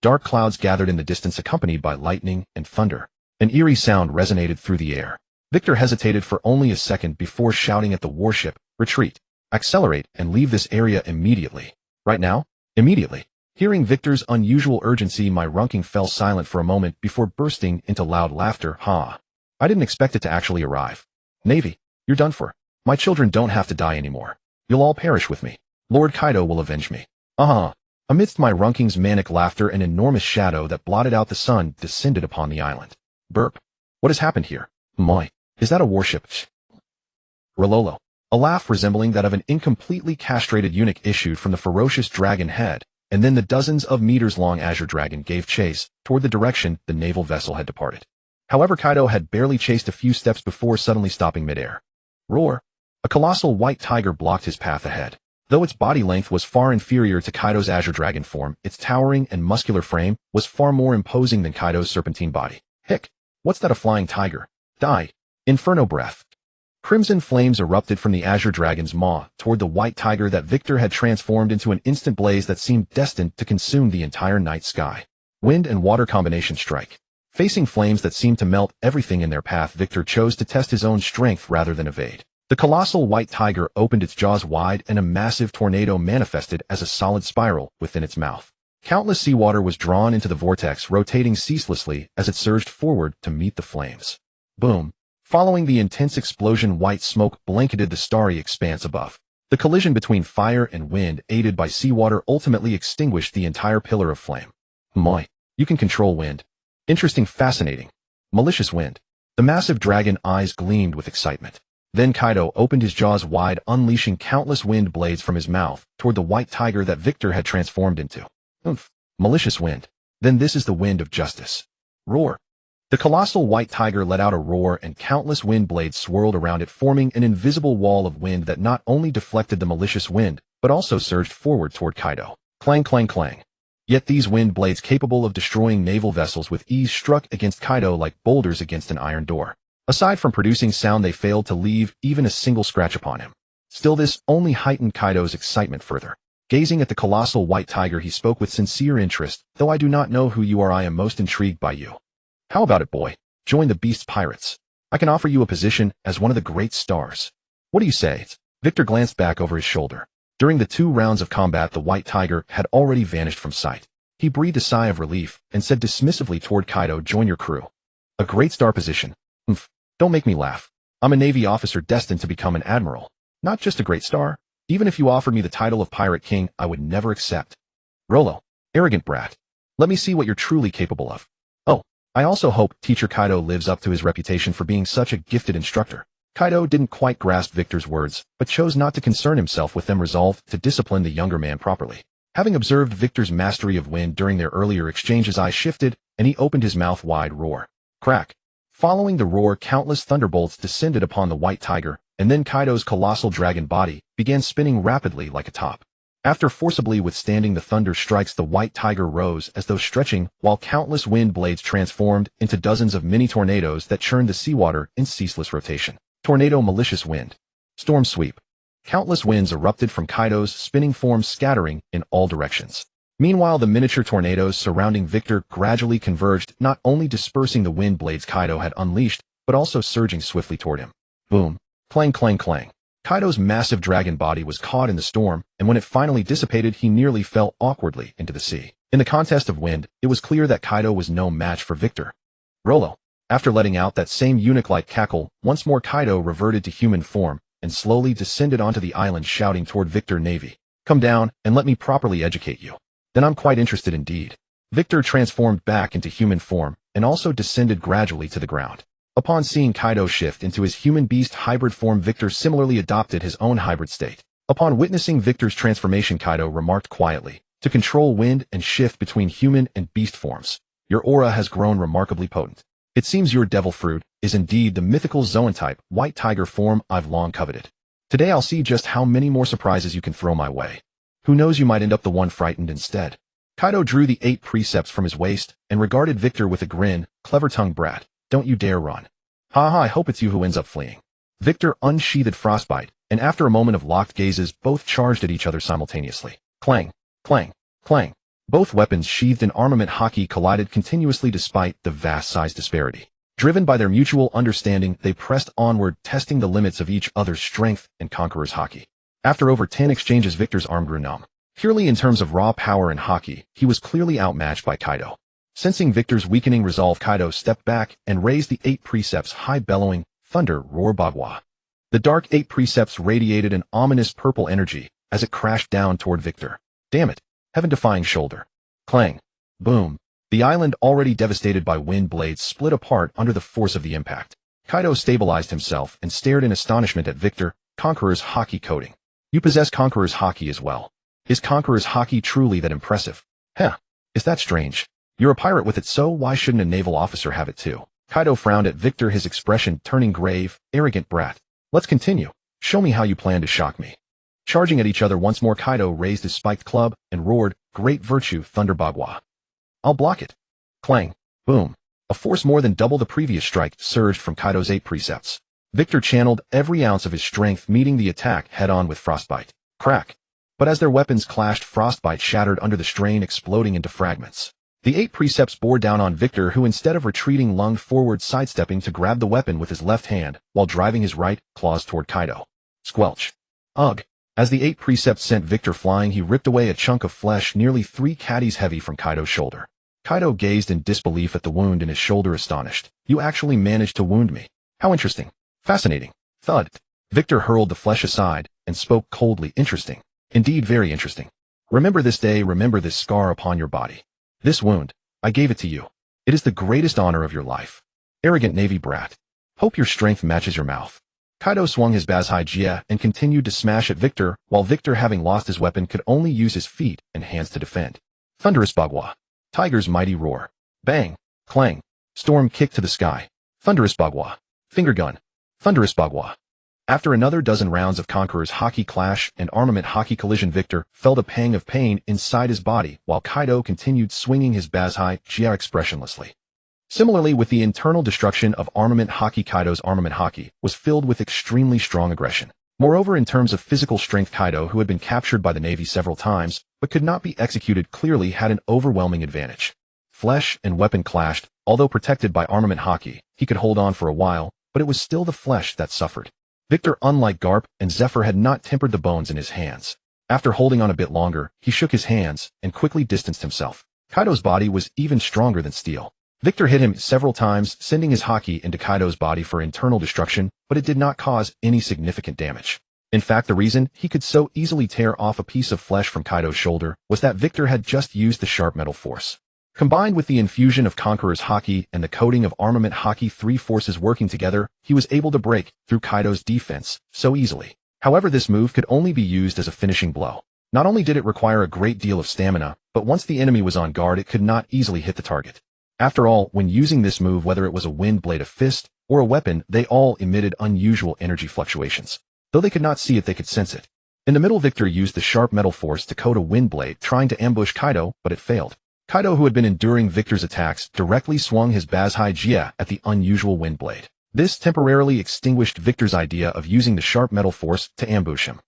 Dark clouds gathered in the distance, accompanied by lightning and thunder. An eerie sound resonated through the air. Victor hesitated for only a second before shouting at the warship, retreat, accelerate, and leave this area immediately. Right now? Immediately. Hearing Victor's unusual urgency, my Runking fell silent for a moment before bursting into loud laughter. I didn't expect it to actually arrive. Navy, you're done for. My children don't have to die anymore. You'll all perish with me. Lord Kaido will avenge me. Amidst my Runking's manic laughter, an enormous shadow that blotted out the sun descended upon the island. Burp. What has happened here? Is that a warship? Rololo. A laugh resembling that of an incompletely castrated eunuch issued from the ferocious dragon head, and then the dozens of meters-long azure dragon gave chase toward the direction the naval vessel had departed. However, Kaido had barely chased a few steps before suddenly stopping midair. Roar. A colossal white tiger blocked his path ahead. Though its body length was far inferior to Kaido's azure dragon form, its towering and muscular frame was far more imposing than Kaido's serpentine body. Hick! What's that, a flying tiger? Die! Inferno breath! Crimson flames erupted from the azure dragon's maw toward the white tiger that Victor had transformed into an instant blaze that seemed destined to consume the entire night sky. Wind and water combination strike. Facing flames that seemed to melt everything in their path, Victor chose to test his own strength rather than evade. The colossal white tiger opened its jaws wide and a massive tornado manifested as a solid spiral within its mouth. Countless seawater was drawn into the vortex, rotating ceaselessly as it surged forward to meet the flames. Boom. Following the intense explosion, white smoke blanketed the starry expanse above. The collision between fire and wind, aided by seawater, ultimately extinguished the entire pillar of flame. You can control wind. Interesting, fascinating. Malicious wind. The massive dragon eyes gleamed with excitement. Then Kaido opened his jaws wide, unleashing countless wind blades from his mouth toward the white tiger that Victor had transformed into. Malicious wind. Then this is the wind of justice. Roar. The colossal white tiger let out a roar and countless wind blades swirled around it, forming an invisible wall of wind that not only deflected the malicious wind, but also surged forward toward Kaido. Clang, clang, clang. Yet these wind blades, capable of destroying naval vessels with ease, struck against Kaido like boulders against an iron door. Aside from producing sound, they failed to leave even a single scratch upon him. Still, this only heightened Kaido's excitement further. Gazing at the colossal white tiger, he spoke with sincere interest. Though I do not know who you are, I am most intrigued by you. How about it, boy? Join the Beast's pirates. I can offer you a position as one of the great stars. What do you say? Victor glanced back over his shoulder. During the 2 rounds of combat, the white tiger had already vanished from sight. He breathed a sigh of relief and said dismissively toward Kaido, join your crew. A great star position? Don't make me laugh. I'm a Navy officer destined to become an admiral. Not just a great star. Even if you offered me the title of Pirate King, I would never accept. Rolo, arrogant brat. Let me see what you're truly capable of. Oh, I also hope Teacher Kaido lives up to his reputation for being such a gifted instructor. Kaido didn't quite grasp Victor's words, but chose not to concern himself with them, resolved to discipline the younger man properly. Having observed Victor's mastery of wind during their earlier exchange, his eyes shifted, and he opened his mouth wide. Roar. Crack. Following the roar, countless thunderbolts descended upon the white tiger, and then Kaido's colossal dragon body began spinning rapidly like a top. After forcibly withstanding the thunder strikes, the white tiger rose as though stretching, while countless wind blades transformed into dozens of mini tornadoes that churned the seawater in ceaseless rotation. Tornado, malicious wind. Storm sweep. Countless winds erupted from Kaido's spinning form, scattering in all directions. Meanwhile, the miniature tornadoes surrounding Victor gradually converged, not only dispersing the wind blades Kaido had unleashed, but also surging swiftly toward him. Boom. Clang, clang, clang. Kaido's massive dragon body was caught in the storm, and when it finally dissipated, he nearly fell awkwardly into the sea. In the contest of wind, it was clear that Kaido was no match for Victor. Rolo. After letting out that same eunuch-like cackle, once more Kaido reverted to human form and slowly descended onto the island, shouting toward Victor, Navy. Come down and let me properly educate you. Then I'm quite interested indeed. Victor transformed back into human form and also descended gradually to the ground. Upon seeing Kaido shift into his human-beast hybrid form, Victor similarly adopted his own hybrid state. Upon witnessing Victor's transformation, Kaido remarked quietly, to control wind and shift between human and beast forms. Your aura has grown remarkably potent. It seems your devil fruit is indeed the mythical Zoan-type white tiger form I've long coveted. Today I'll see just how many more surprises you can throw my way. Who knows, you might end up the one frightened instead. Kaido drew the 8 precepts from his waist and regarded Victor with a grin. Clever-tongued brat. Don't you dare run. Ha, I hope it's you who ends up fleeing. Victor unsheathed frostbite, and after a moment of locked gazes, both charged at each other simultaneously. Clang, clang, clang. Both weapons, sheathed in armament Haki, collided continuously despite the vast size disparity. Driven by their mutual understanding, they pressed onward, testing the limits of each other's strength and Conqueror's Haki. After over 10 exchanges, Victor's arm grew numb. Purely in terms of raw power and Haki, he was clearly outmatched by Kaido. Sensing Victor's weakening resolve, Kaido stepped back and raised the 8 precepts high, bellowing, Thunder, Roar, Bagua. The dark 8 precepts radiated an ominous purple energy as it crashed down toward Victor. Damn it, heaven-defying shoulder. Clang. Boom. The island, already devastated by wind blades, split apart under the force of the impact. Kaido stabilized himself and stared in astonishment at Victor, Conqueror's Haki coating. You possess Conqueror's Haki as well. Is Conqueror's Haki truly that impressive? Is that strange? You're a pirate with it, so why shouldn't a naval officer have it too? Kaido frowned at Victor, his expression turning grave. Arrogant brat. Let's continue. Show me how you plan to shock me. Charging at each other once more, Kaido raised his spiked club and roared, Great virtue, Thunder Bagua. I'll block it. Clang. Boom. A force more than double the previous strike surged from Kaido's 8 precepts. Victor channeled every ounce of his strength, meeting the attack head-on with frostbite. Crack. But as their weapons clashed, frostbite shattered under the strain, exploding into fragments. The 8 precepts bore down on Victor, who instead of retreating lunged forward, sidestepping to grab the weapon with his left hand while driving his right claws toward Kaido. Squelch. Ugh. As the 8 precepts sent Victor flying, he ripped away a chunk of flesh nearly 3 caddies heavy from Kaido's shoulder. Kaido gazed in disbelief at the wound in his shoulder, astonished. You actually managed to wound me. How interesting. Fascinating. Thud. Victor hurled the flesh aside and spoke coldly. Interesting. Indeed, very interesting. Remember this day, remember this scar upon your body. This wound, I gave it to you. It is the greatest honor of your life. Arrogant Navy brat. Hope your strength matches your mouth. Kaido swung his Bazhai Jia and continued to smash at Victor, while Victor, having lost his weapon, could only use his feet and hands to defend. Thunderous Bagua. Tiger's mighty roar. Bang. Clang. Storm kick to the sky. Thunderous bagua. Finger gun. Thunderous bagua. After another dozen rounds of Conqueror's Haki clash and armament Haki collision, Victor felt a pang of pain inside his body while Kaido continued swinging his Bazhai Jia expressionlessly. Similarly, with the internal destruction of armament Haki, Kaido's armament Haki was filled with extremely strong aggression. Moreover, in terms of physical strength, Kaido, who had been captured by the Navy several times but could not be executed clearly, had an overwhelming advantage. Flesh and weapon clashed. Although protected by armament Haki, he could hold on for a while, but it was still the flesh that suffered. Victor, unlike Garp and Zephyr, had not tempered the bones in his hands. After holding on a bit longer, he shook his hands and quickly distanced himself. Kaido's body was even stronger than steel. Victor hit him several times, sending his Haki into Kaido's body for internal destruction, but it did not cause any significant damage. In fact, the reason he could so easily tear off a piece of flesh from Kaido's shoulder was that Victor had just used the sharp metal force. Combined with the infusion of Conqueror's Haki and the coating of armament Haki, three forces working together, he was able to break through Kaido's defense so easily. However, this move could only be used as a finishing blow. Not only did it require a great deal of stamina, but once the enemy was on guard, it could not easily hit the target. After all, when using this move, whether it was a wind blade, a fist, or a weapon, they all emitted unusual energy fluctuations. Though they could not see it, they could sense it. In the middle, Victor used the sharp metal force to coat a wind blade, trying to ambush Kaido, but it failed. Kaido, who had been enduring Victor's attacks, directly swung his Bazhai Jia at the unusual wind blade. This temporarily extinguished Victor's idea of using the sharp metal force to ambush him.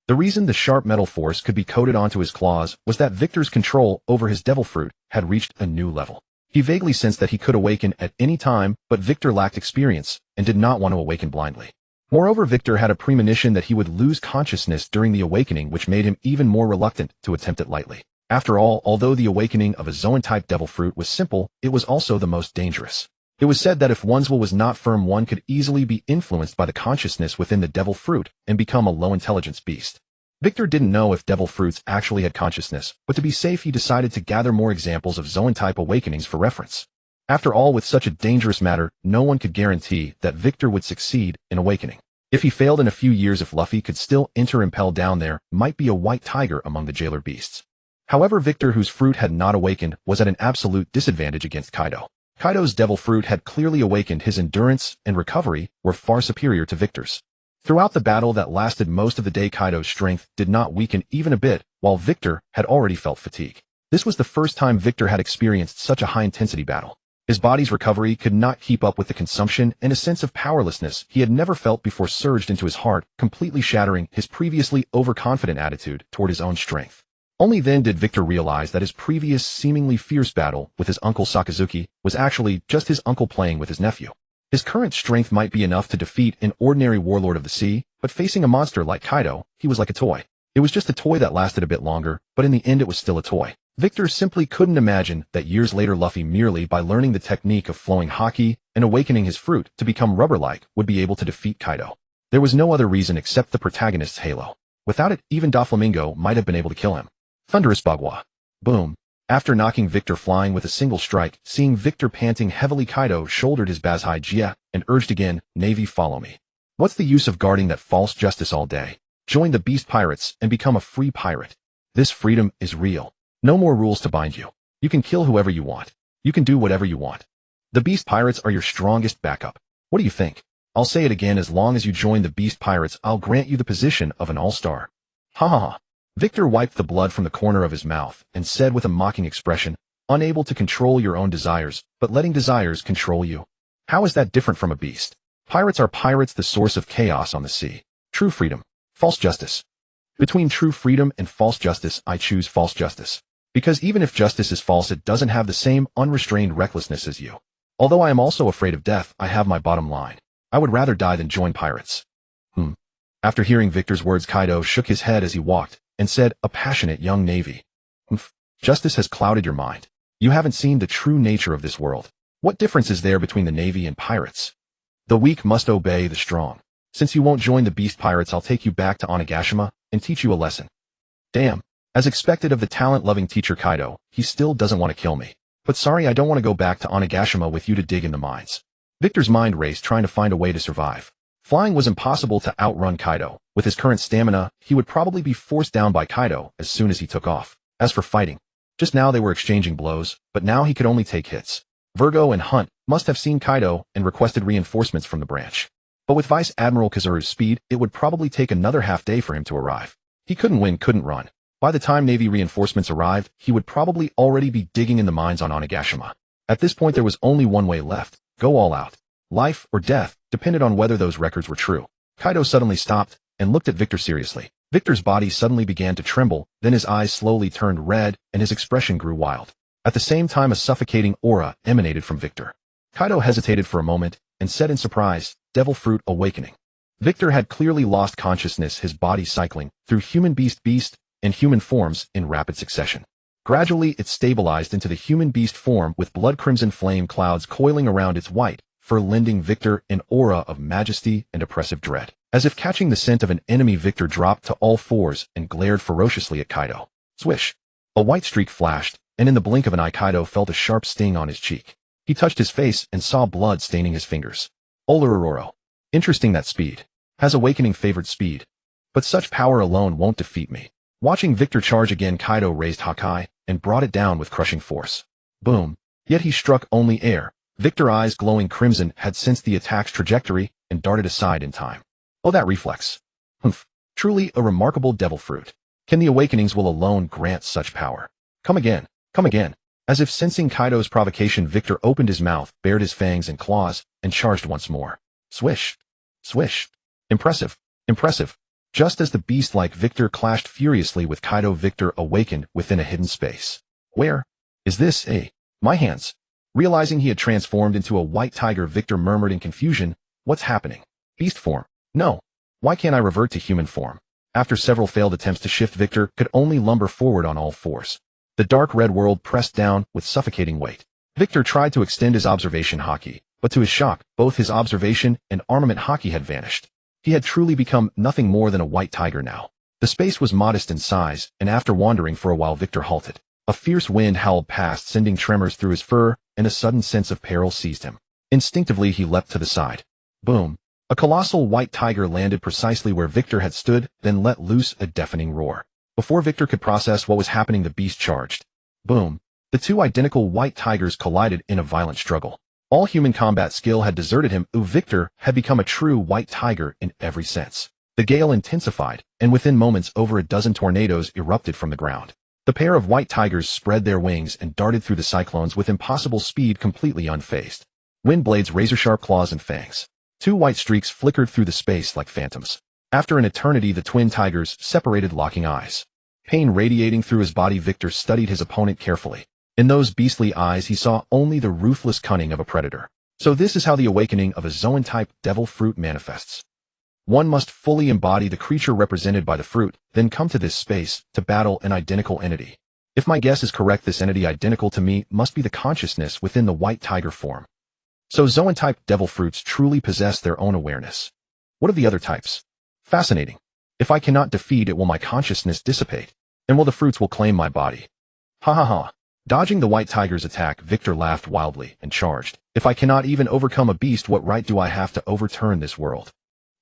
The reason the sharp metal force could be coated onto his claws was that Victor's control over his devil fruit had reached a new level. He vaguely sensed that he could awaken at any time, but Victor lacked experience and did not want to awaken blindly. Moreover, Victor had a premonition that he would lose consciousness during the awakening, which made him even more reluctant to attempt it lightly. After all, although the awakening of a Zoan-type devil fruit was simple, it was also the most dangerous. It was said that if one's will was not firm, one could easily be influenced by the consciousness within the devil fruit and become a low-intelligence beast. Victor didn't know if devil fruits actually had consciousness, but to be safe, he decided to gather more examples of Zoan-type awakenings for reference. After all, with such a dangerous matter, no one could guarantee that Victor would succeed in awakening. If he failed in a few years, if Luffy could still enter Impel down there, might be a white tiger among the jailer beasts. However, Victor, whose fruit had not awakened, was at an absolute disadvantage against Kaido. Kaido's devil fruit had clearly awakened. His endurance and recovery were far superior to Victor's. Throughout the battle that lasted most of the day, Kaido's strength did not weaken even a bit, while Victor had already felt fatigue. This was the first time Victor had experienced such a high-intensity battle. His body's recovery could not keep up with the consumption, and a sense of powerlessness he had never felt before surged into his heart, completely shattering his previously overconfident attitude toward his own strength. Only then did Victor realize that his previous seemingly fierce battle with his uncle Sakazuki was actually just his uncle playing with his nephew. His current strength might be enough to defeat an ordinary warlord of the sea, but facing a monster like Kaido, he was like a toy. It was just a toy that lasted a bit longer, but in the end it was still a toy. Victor simply couldn't imagine that years later Luffy, merely by learning the technique of flowing Haki and awakening his fruit to become rubber-like, would be able to defeat Kaido. There was no other reason except the protagonist's halo. Without it, even Doflamingo might have been able to kill him. Thunderous bagua. Boom. After knocking Victor flying with a single strike, seeing Victor panting heavily, Kaido shouldered his Bazhai Jia and urged again, "Navy, follow me. What's the use of guarding that false justice all day? Join the beast pirates and become a free pirate. This freedom is real. No more rules to bind you. You can kill whoever you want. You can do whatever you want. The beast pirates are your strongest backup. What do you think? I'll say it again, as long as you join the beast pirates, I'll grant you the position of an all-star." Ha ha ha. Victor wiped the blood from the corner of his mouth and said with a mocking expression, "Unable to control your own desires, but letting desires control you. How is that different from a beast? Pirates are pirates, the source of chaos on the sea. True freedom. False justice. Between true freedom and false justice, I choose false justice. Because even if justice is false, it doesn't have the same unrestrained recklessness as you. Although I am also afraid of death, I have my bottom line. I would rather die than join pirates." After hearing Victor's words, Kaido shook his head as he walked and said, "A passionate young navy. Justice has clouded your mind. You haven't seen the true nature of this world. What difference is there between the navy and pirates? The weak must obey the strong. Since you won't join the beast pirates, I'll take you back to Onigashima and teach you a lesson." Damn. As expected of the talent-loving teacher Kaido, he still doesn't want to kill me. But sorry, I don't want to go back to Onigashima with you to dig in the mines. Victor's mind raced, trying to find a way to survive. Flying was impossible to outrun Kaido. With his current stamina, he would probably be forced down by Kaido as soon as he took off. As for fighting, just now they were exchanging blows, but now he could only take hits. Virgo and Hunt must have seen Kaido and requested reinforcements from the branch. But with Vice Admiral Kazuru's speed, it would probably take another half-day for him to arrive. He couldn't win, couldn't run. By the time Navy reinforcements arrived, he would probably already be digging in the mines on Onigashima. At this point there was only one way left: go all out. Life or death depended on whether those records were true. Kaido suddenly stopped and looked at Victor seriously. Victor's body suddenly began to tremble, then his eyes slowly turned red and his expression grew wild. At the same time a suffocating aura emanated from Victor. Kaido hesitated for a moment and said in surprise, "Devil Fruit Awakening." Victor had clearly lost consciousness, his body cycling through human-beast-beast and human forms in rapid succession. Gradually it stabilized into the human-beast form with blood-crimson flame clouds coiling around its white fur, lending Victor an aura of majesty and oppressive dread. As if catching the scent of an enemy, Victor dropped to all fours and glared ferociously at Kaido. Swish! A white streak flashed, and in the blink of an eye Kaido felt a sharp sting on his cheek. He touched his face and saw blood staining his fingers. Olororo. Interesting, that speed. Has awakening favored speed? But such power alone won't defeat me. Watching Victor charge again, Kaido raised Haki and brought it down with crushing force. Boom. Yet he struck only air. Victor's eyes glowing crimson had sensed the attack's trajectory and darted aside in time. Oh, that reflex. Humph. Truly a remarkable devil fruit. Can the awakenings will alone grant such power? Come again. Come again. As if sensing Kaido's provocation, Victor opened his mouth, bared his fangs and claws, and charged once more. Swish. Swish. Impressive. Impressive. Just as the beast-like Victor clashed furiously with Kaido, Victor awakened within a hidden space. Where? Is this my hands? Realizing he had transformed into a white tiger, Victor murmured in confusion, "What's happening? Beast form? No. Why can't I revert to human form?" After several failed attempts to shift, Victor could only lumber forward on all fours. The dark red world pressed down with suffocating weight. Victor tried to extend his observation Haki, but to his shock, both his observation and armament Haki had vanished. He had truly become nothing more than a white tiger now. The space was modest in size, and after wandering for a while, Victor halted. A fierce wind howled past, sending tremors through his fur, and a sudden sense of peril seized him. Instinctively he leapt to the side. Boom. A colossal white tiger landed precisely where Victor had stood, then let loose a deafening roar. Before Victor could process what was happening, the beast charged. Boom. The two identical white tigers collided in a violent struggle. All human combat skill had deserted him. Victor had become a true white tiger in every sense. The gale intensified, and within moments over a dozen tornadoes erupted from the ground. The pair of white tigers spread their wings and darted through the cyclones with impossible speed, completely unfazed. Wind blades, razor-sharp claws and fangs. Two white streaks flickered through the space like phantoms. After an eternity, the twin tigers separated, locking eyes. Pain radiating through his body, Victor studied his opponent carefully. In those beastly eyes he saw only the ruthless cunning of a predator. So this is how the awakening of a Zoan-type devil fruit manifests. One must fully embody the creature represented by the fruit, then come to this space to battle an identical entity. If my guess is correct, this entity identical to me must be the consciousness within the white tiger form. So Zoan-type devil fruits truly possess their own awareness. What of the other types? Fascinating. If I cannot defeat it, will my consciousness dissipate? And will the fruits will claim my body? Ha ha ha. Dodging the white tiger's attack, Victor laughed wildly and charged. If I cannot even overcome a beast, what right do I have to overturn this world?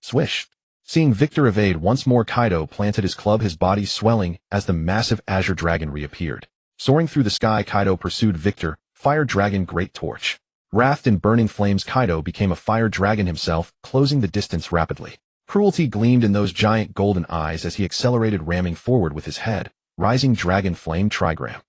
Swish. Seeing Victor evade once more, Kaido planted his club, his body swelling as the massive azure dragon reappeared. Soaring through the sky, Kaido pursued Victor, fire dragon great torch. Wrathed in burning flames, Kaido became a fire dragon himself, closing the distance rapidly. Cruelty gleamed in those giant golden eyes as he accelerated, ramming forward with his head. Rising dragon flame trigram.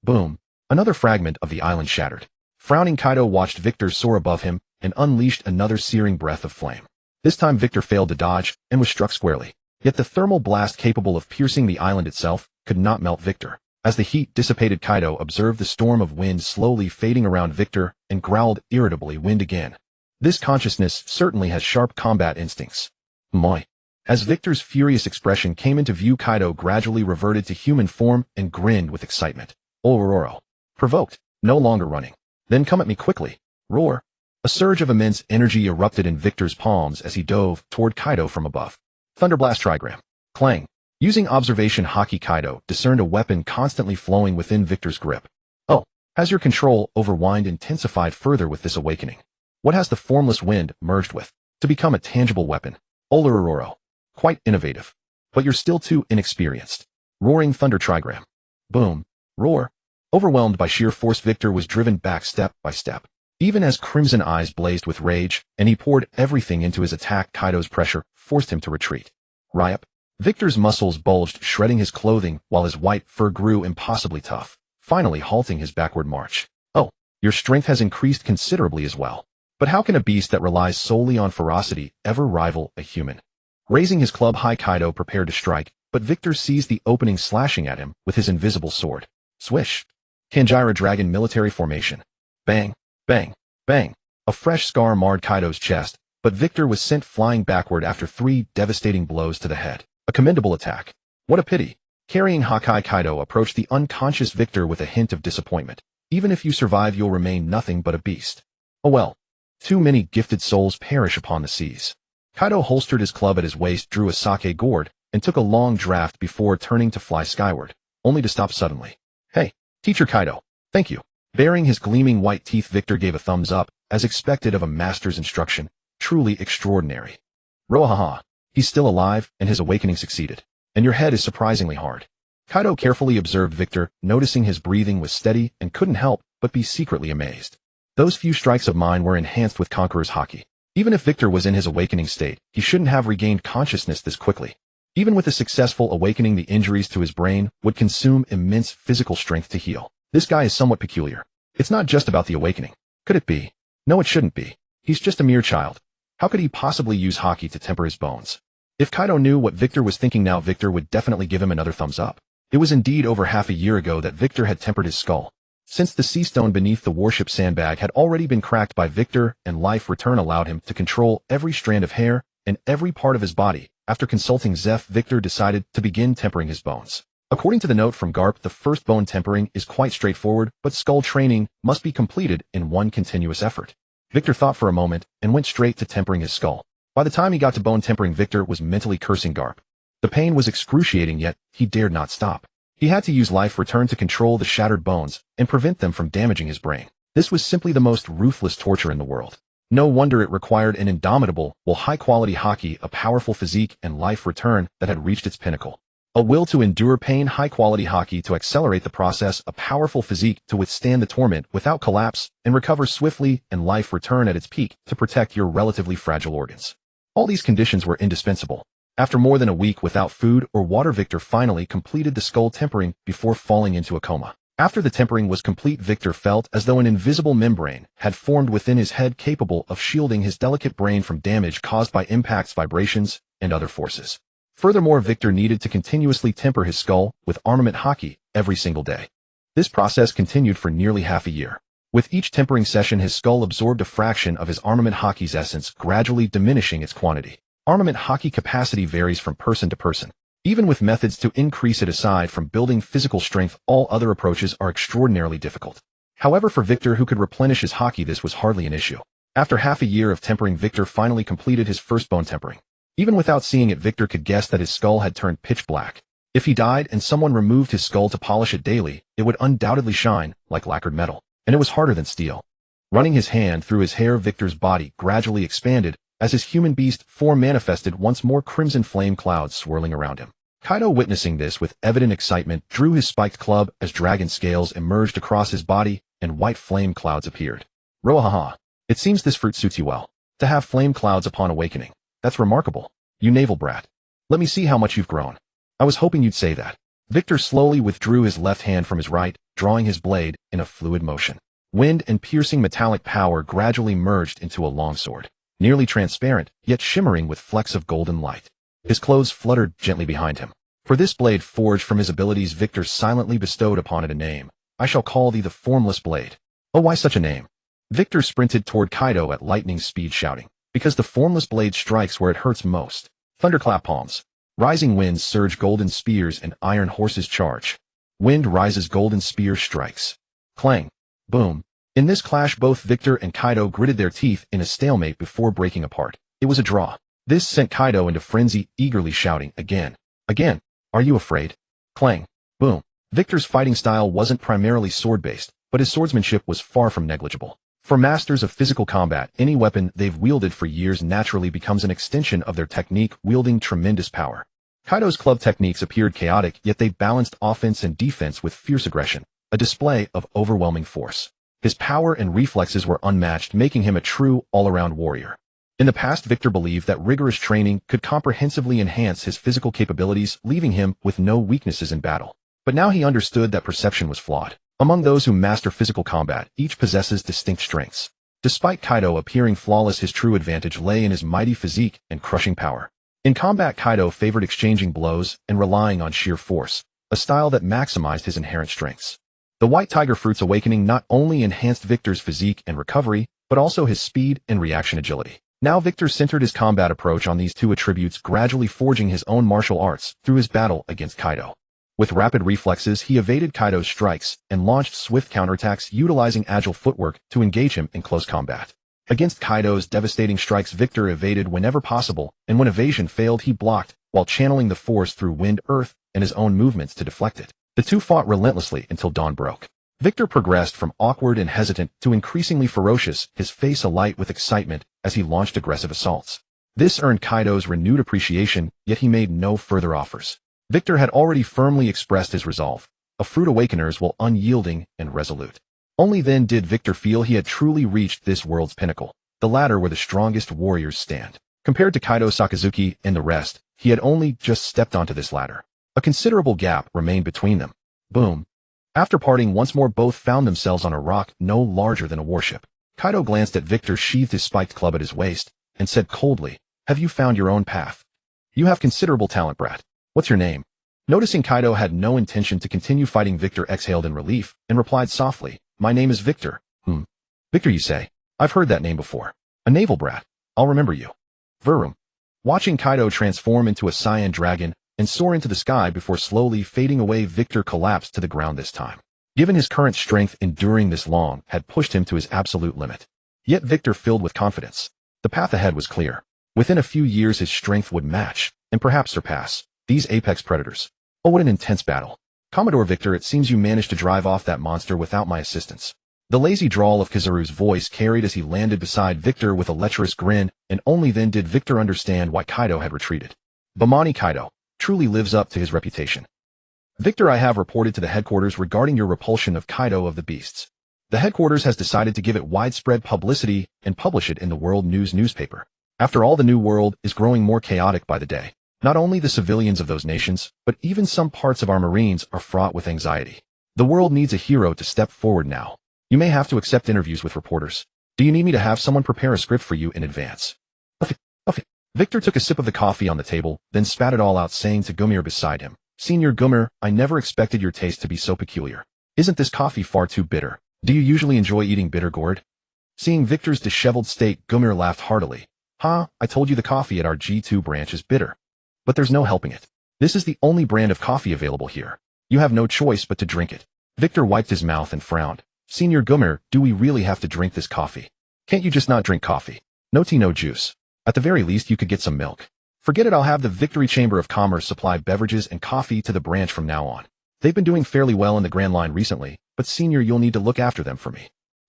Boom. Another fragment of the island shattered. Frowning, Kaido watched Victor soar above him and unleashed another searing breath of flame. This time Victor failed to dodge and was struck squarely. Yet the thermal blast capable of piercing the island itself could not melt Victor. As the heat dissipated, Kaido observed the storm of wind slowly fading around Victor and growled irritably, "Wind again. This consciousness certainly has sharp combat instincts." Moi. As Victor's furious expression came into view, Kaido gradually reverted to human form and grinned with excitement. Ororo. Provoked, no longer running. Then come at me quickly. Roar. A surge of immense energy erupted in Victor's palms as he dove toward Kaido from above. Thunderblast trigram. Clang. Using observation Haki, Kaido discerned a weapon constantly flowing within Victor's grip. Oh, has your control over wind intensified further with this awakening? What has the formless wind merged with to become a tangible weapon? Olororo. Quite innovative. But you're still too inexperienced. Roaring thunder trigram. Boom. Roar. Overwhelmed by sheer force, Victor was driven back step by step. Even as crimson eyes blazed with rage, and he poured everything into his attack, Kaido's pressure forced him to retreat. Ryup. Victor's muscles bulged, shredding his clothing, while his white fur grew impossibly tough, finally halting his backward march. Oh, your strength has increased considerably as well. But how can a beast that relies solely on ferocity ever rival a human? Raising his club high, Kaido prepared to strike, but Victor seized the opening, slashing at him with his invisible sword. Swish. Kanjira Dragon military formation. Bang, bang, bang. A fresh scar marred Kaido's chest, but Victor was sent flying backward after 3 devastating blows to the head. A commendable attack. What a pity. Carrying Haki, Kaido approached the unconscious Victor with a hint of disappointment. Even if you survive, you'll remain nothing but a beast. Oh well. Too many gifted souls perish upon the seas. Kaido holstered his club at his waist, drew a sake gourd, and took a long draught before turning to fly skyward, only to stop suddenly. Hey, Teacher Kaido. Thank you. Baring his gleaming white teeth, Victor gave a thumbs up, as expected of a master's instruction. Truly extraordinary. Rohaha. He's still alive, and his awakening succeeded. And your head is surprisingly hard. Kaido carefully observed Victor, noticing his breathing was steady and couldn't help but be secretly amazed. Those few strikes of mine were enhanced with Conqueror's Haki. Even if Victor was in his awakening state, he shouldn't have regained consciousness this quickly. Even with a successful awakening, the injuries to his brain would consume immense physical strength to heal. This guy is somewhat peculiar. It's not just about the awakening. Could it be? No, it shouldn't be. He's just a mere child. How could he possibly use Haki to temper his bones? If Kaido knew what Victor was thinking now, Victor would definitely give him another thumbs up. It was indeed over half a year ago that Victor had tempered his skull. Since the sea stone beneath the warship sandbag had already been cracked by Victor, and life return allowed him to control every strand of hair and every part of his body, after consulting Zeph, Victor decided to begin tempering his bones. According to the note from Garp, the first bone tempering is quite straightforward, but skull training must be completed in one continuous effort. Victor thought for a moment and went straight to tempering his skull. By the time he got to bone tempering, Victor was mentally cursing Garp. The pain was excruciating, yet he dared not stop. He had to use life return to control the shattered bones and prevent them from damaging his brain. This was simply the most ruthless torture in the world. No wonder it required an indomitable, high-quality Haki, a powerful physique, and life return that had reached its pinnacle. A will to endure pain, high-quality Haki to accelerate the process, a powerful physique to withstand the torment without collapse and recover swiftly, and life return at its peak to protect your relatively fragile organs. All these conditions were indispensable. After more than a week without food or water, Victor finally completed the skull tempering before falling into a coma. After the tempering was complete, Victor felt as though an invisible membrane had formed within his head, capable of shielding his delicate brain from damage caused by impacts, vibrations, and other forces. Furthermore, Victor needed to continuously temper his skull with armament Haki every single day. This process continued for nearly half a year. With each tempering session, his skull absorbed a fraction of his armament Haki's essence, gradually diminishing its quantity. Armament Haki capacity varies from person to person. Even with methods to increase it, aside from building physical strength, all other approaches are extraordinarily difficult. However, for Victor, who could replenish his Haki, this was hardly an issue. After half a year of tempering, Victor finally completed his first bone tempering. Even without seeing it, Victor could guess that his skull had turned pitch black. If he died and someone removed his skull to polish it daily, it would undoubtedly shine like lacquered metal. And it was harder than steel. Running his hand through his hair, Victor's body gradually expanded as his human beast form manifested, once more crimson flame clouds swirling around him. Kaido, witnessing this with evident excitement, drew his spiked club as dragon scales emerged across his body and white flame clouds appeared. Rohaha. It seems this fruit suits you well. To have flame clouds upon awakening. That's remarkable. You naval brat. Let me see how much you've grown. I was hoping you'd say that. Victor slowly withdrew his left hand from his right, drawing his blade in a fluid motion. Wind and piercing metallic power gradually merged into a longsword, nearly transparent, yet shimmering with flecks of golden light. His clothes fluttered gently behind him. For this blade, forged from his abilities, Victor silently bestowed upon it a name. I shall call thee the Formless Blade. Oh, why such a name? Victor sprinted toward Kaido at lightning speed, shouting, because the Formless Blade strikes where it hurts most. Thunderclap palms. Rising winds surge, golden spears and iron horses charge. Wind rises, golden spear strikes. Clang. Boom. In this clash, both Victor and Kaido gritted their teeth in a stalemate before breaking apart. It was a draw. This sent Kaido into frenzy, eagerly shouting, again. Again. Are you afraid? Clang. Boom. Victor's fighting style wasn't primarily sword-based, but his swordsmanship was far from negligible. For masters of physical combat, any weapon they've wielded for years naturally becomes an extension of their technique, wielding tremendous power. Kaido's club techniques appeared chaotic, yet they balanced offense and defense with fierce aggression. a display of overwhelming force. His power and reflexes were unmatched, making him a true all-around warrior. In the past, Victor believed that rigorous training could comprehensively enhance his physical capabilities, leaving him with no weaknesses in battle. But now he understood that perception was flawed. Among those who master physical combat, each possesses distinct strengths. Despite Kaido appearing flawless, his true advantage lay in his mighty physique and crushing power. In combat, Kaido favored exchanging blows and relying on sheer force, a style that maximized his inherent strengths. The White Tiger Fruit's awakening not only enhanced Victor's physique and recovery, but also his speed and reaction agility. Now Victor centered his combat approach on these two attributes, gradually forging his own martial arts through his battle against Kaido. With rapid reflexes, he evaded Kaido's strikes and launched swift counterattacks, utilizing agile footwork to engage him in close combat. Against Kaido's devastating strikes, Victor evaded whenever possible, and when evasion failed, he blocked, while channeling the force through wind, earth, and his own movements to deflect it. The two fought relentlessly until dawn broke. Victor progressed from awkward and hesitant to increasingly ferocious, his face alight with excitement as he launched aggressive assaults. This earned Kaido's renewed appreciation, yet he made no further offers. Victor had already firmly expressed his resolve. A fruit awakeners while unyielding and resolute. Only then did Victor feel he had truly reached this world's pinnacle, the ladder where the strongest warriors stand. Compared to Kaido, Sakazuki, and the rest, he had only just stepped onto this ladder. A considerable gap remained between them. Boom. After parting once more, both found themselves on a rock no larger than a warship. Kaido glanced at Victor, sheathed his spiked club at his waist, and said coldly, "Have you found your own path? You have considerable talent, brat. What's your name?" Noticing Kaido had no intention to continue fighting, Victor exhaled in relief and replied softly, "My name is Victor." Victor, you say? I've heard that name before. A naval brat. I'll remember you. Verum. Watching Kaido transform into a cyan dragon and soar into the sky before slowly fading away, Victor collapsed to the ground this time. Given his current strength, enduring this long had pushed him to his absolute limit. Yet Victor filled with confidence. The path ahead was clear. Within a few years his strength would match, and perhaps surpass, these apex predators. Oh, what an intense battle. Commodore Victor, it seems you managed to drive off that monster without my assistance. The lazy drawl of Kizaru's voice carried as he landed beside Victor with a lecherous grin, and only then did Victor understand why Kaido had retreated. Bamani Kaido truly lives up to his reputation. Victor, I have reported to the headquarters regarding your repulsion of Kaido of the Beasts. The headquarters has decided to give it widespread publicity and publish it in the World News newspaper. After all, the New World is growing more chaotic by the day. Not only the civilians of those nations, but even some parts of our Marines are fraught with anxiety. The world needs a hero to step forward now. You may have to accept interviews with reporters. Do you need me to have someone prepare a script for you in advance? Victor took a sip of the coffee on the table, then spat it all out, saying to Gumir beside him, "Senior Gumir, I never expected your taste to be so peculiar. Isn't this coffee far too bitter? Do you usually enjoy eating bitter gourd?" Seeing Victor's disheveled state, Gumir laughed heartily. "Ha, I told you the coffee at our G2 branch is bitter. But there's no helping it. This is the only brand of coffee available here. You have no choice but to drink it." Victor wiped his mouth and frowned. "Senior Gumir, do we really have to drink this coffee? Can't you just not drink coffee? No tea, no juice. At the very least, you could get some milk." "Forget it, I'll have the Victory Chamber of Commerce supply beverages and coffee to the branch from now on. They've been doing fairly well in the Grand Line recently, but Senior, you'll need to look after them for me."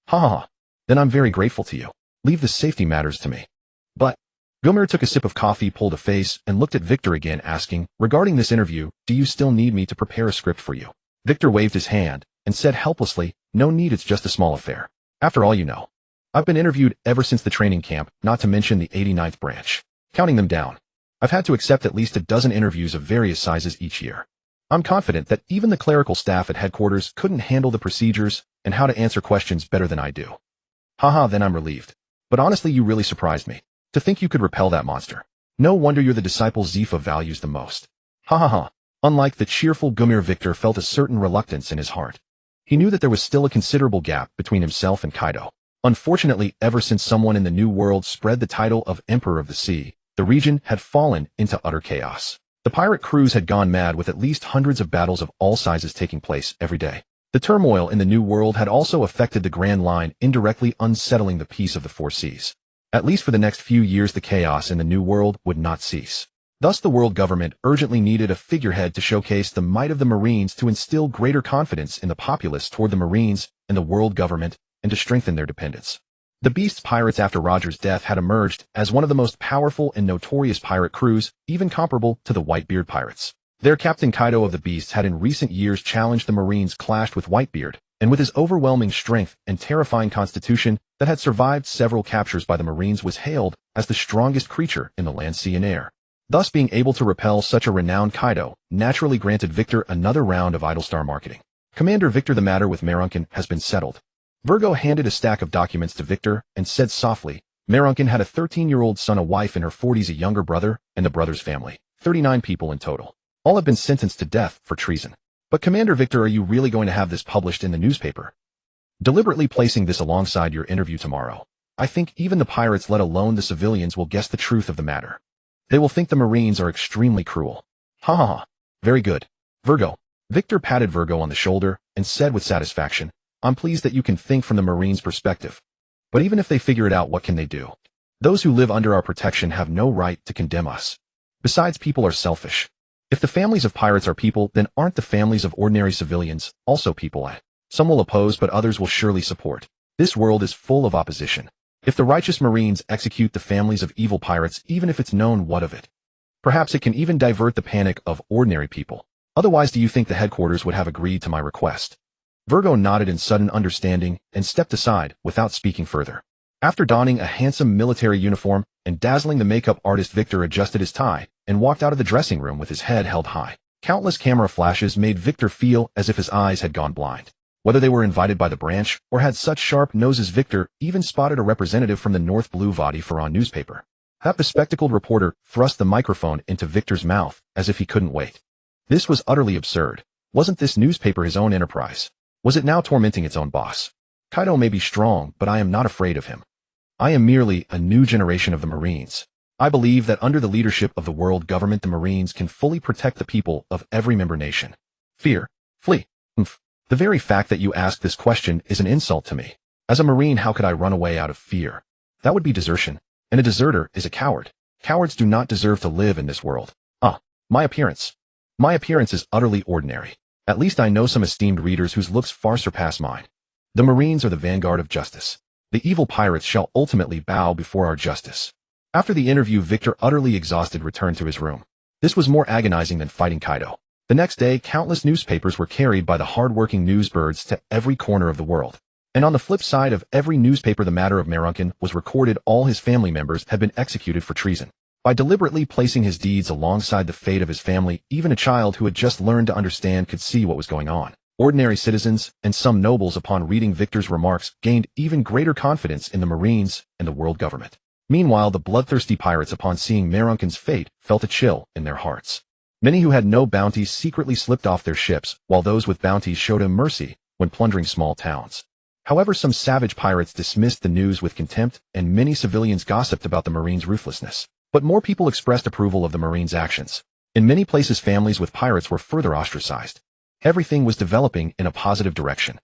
"Ha ha ha. Then I'm very grateful to you. Leave the safety matters to me." "But..." Gumir took a sip of coffee, pulled a face, and looked at Victor again, asking, "Regarding this interview, do you still need me to prepare a script for you?" Victor waved his hand and said helplessly, "No need, it's just a small affair. After all, you know, I've been interviewed ever since the training camp, not to mention the 89th branch. Counting them down, I've had to accept at least a dozen interviews of various sizes each year. I'm confident that even the clerical staff at headquarters couldn't handle the procedures and how to answer questions better than I do." "Haha, then I'm relieved. But honestly, you really surprised me. To think you could repel that monster. No wonder you're the disciple Zifa values the most." Ha ha ha. Unlike the cheerful Gumir, Victor felt a certain reluctance in his heart. He knew that there was still a considerable gap between himself and Kaido. Unfortunately, ever since someone in the New World spread the title of Emperor of the Sea, the region had fallen into utter chaos. The pirate crews had gone mad, with at least hundreds of battles of all sizes taking place every day. The turmoil in the New World had also affected the Grand Line, indirectly unsettling the peace of the Four Seas. At least for the next few years, the chaos in the New World would not cease. Thus, the world government urgently needed a figurehead to showcase the might of the Marines, to instill greater confidence in the populace toward the Marines and the world government, and to strengthen their dependence. The Beast's pirates, after Roger's death, had emerged as one of the most powerful and notorious pirate crews, even comparable to the Whitebeard pirates. Their captain Kaido of the Beasts had in recent years challenged the Marines clashed with Whitebeard, and with his overwhelming strength and terrifying constitution that had survived several captures by the Marines was hailed as the strongest creature in the land, sea, and air. Thus being able to repel such a renowned Kaido naturally granted Victor another round of Idlestar marketing. Commander Victor, the matter with Marunkin has been settled. Virgo handed a stack of documents to Victor and said softly, Marunkin had a 13-year-old son, a wife in her 40s, a younger brother, and the brother's family, 39 people in total. All have been sentenced to death for treason. But Commander Victor, are you really going to have this published in the newspaper? Deliberately placing this alongside your interview tomorrow, I think even the pirates, let alone the civilians, will guess the truth of the matter. They will think the Marines are extremely cruel. Ha ha ha. Very good. Virgo. Victor patted Virgo on the shoulder and said with satisfaction, I'm pleased that you can think from the Marines' perspective. But even if they figure it out, what can they do? Those who live under our protection have no right to condemn us. Besides, people are selfish. If the families of pirates are people, then aren't the families of ordinary civilians also people? Some will oppose, but others will surely support. This world is full of opposition. If the righteous Marines execute the families of evil pirates, even if it's known, what of it? Perhaps it can even divert the panic of ordinary people. Otherwise, do you think the headquarters would have agreed to my request? Virgo nodded in sudden understanding and stepped aside without speaking further. After donning a handsome military uniform and dazzling the makeup artist, Victor adjusted his tie and walked out of the dressing room with his head held high. Countless camera flashes made Victor feel as if his eyes had gone blind. Whether they were invited by the branch or had such sharp noses, Victor even spotted a representative from the North Blue Vadi Faran newspaper. That bespectacled reporter thrust the microphone into Victor's mouth as if he couldn't wait. This was utterly absurd. Wasn't this newspaper his own enterprise? Was it now tormenting its own boss? Kaido may be strong, but I am not afraid of him. I am merely a new generation of the Marines. I believe that under the leadership of the world government, the Marines can fully protect the people of every member nation. Fear? Flee. The very fact that you ask this question is an insult to me. As a Marine, how could I run away out of fear? That would be desertion, and a deserter is a coward. Cowards do not deserve to live in this world. My appearance. My appearance is utterly ordinary. At least I know some esteemed readers whose looks far surpass mine. The Marines are the vanguard of justice. The evil pirates shall ultimately bow before our justice. After the interview, Victor, utterly exhausted, returned to his room. This was more agonizing than fighting Kaido. The next day, countless newspapers were carried by the hard-working newsbirds to every corner of the world. And on the flip side of every newspaper, the matter of Marunkin was recorded. All his family members had been executed for treason. By deliberately placing his deeds alongside the fate of his family, even a child who had just learned to understand could see what was going on. Ordinary citizens and some nobles, upon reading Victor's remarks, gained even greater confidence in the Marines and the world government. Meanwhile, the bloodthirsty pirates, upon seeing Marunkin's fate, felt a chill in their hearts. Many who had no bounties secretly slipped off their ships, while those with bounties showed him mercy when plundering small towns. However, some savage pirates dismissed the news with contempt, and many civilians gossiped about the Marines' ruthlessness. But more people expressed approval of the Marines' actions. In many places, families with pirates were further ostracized. Everything was developing in a positive direction.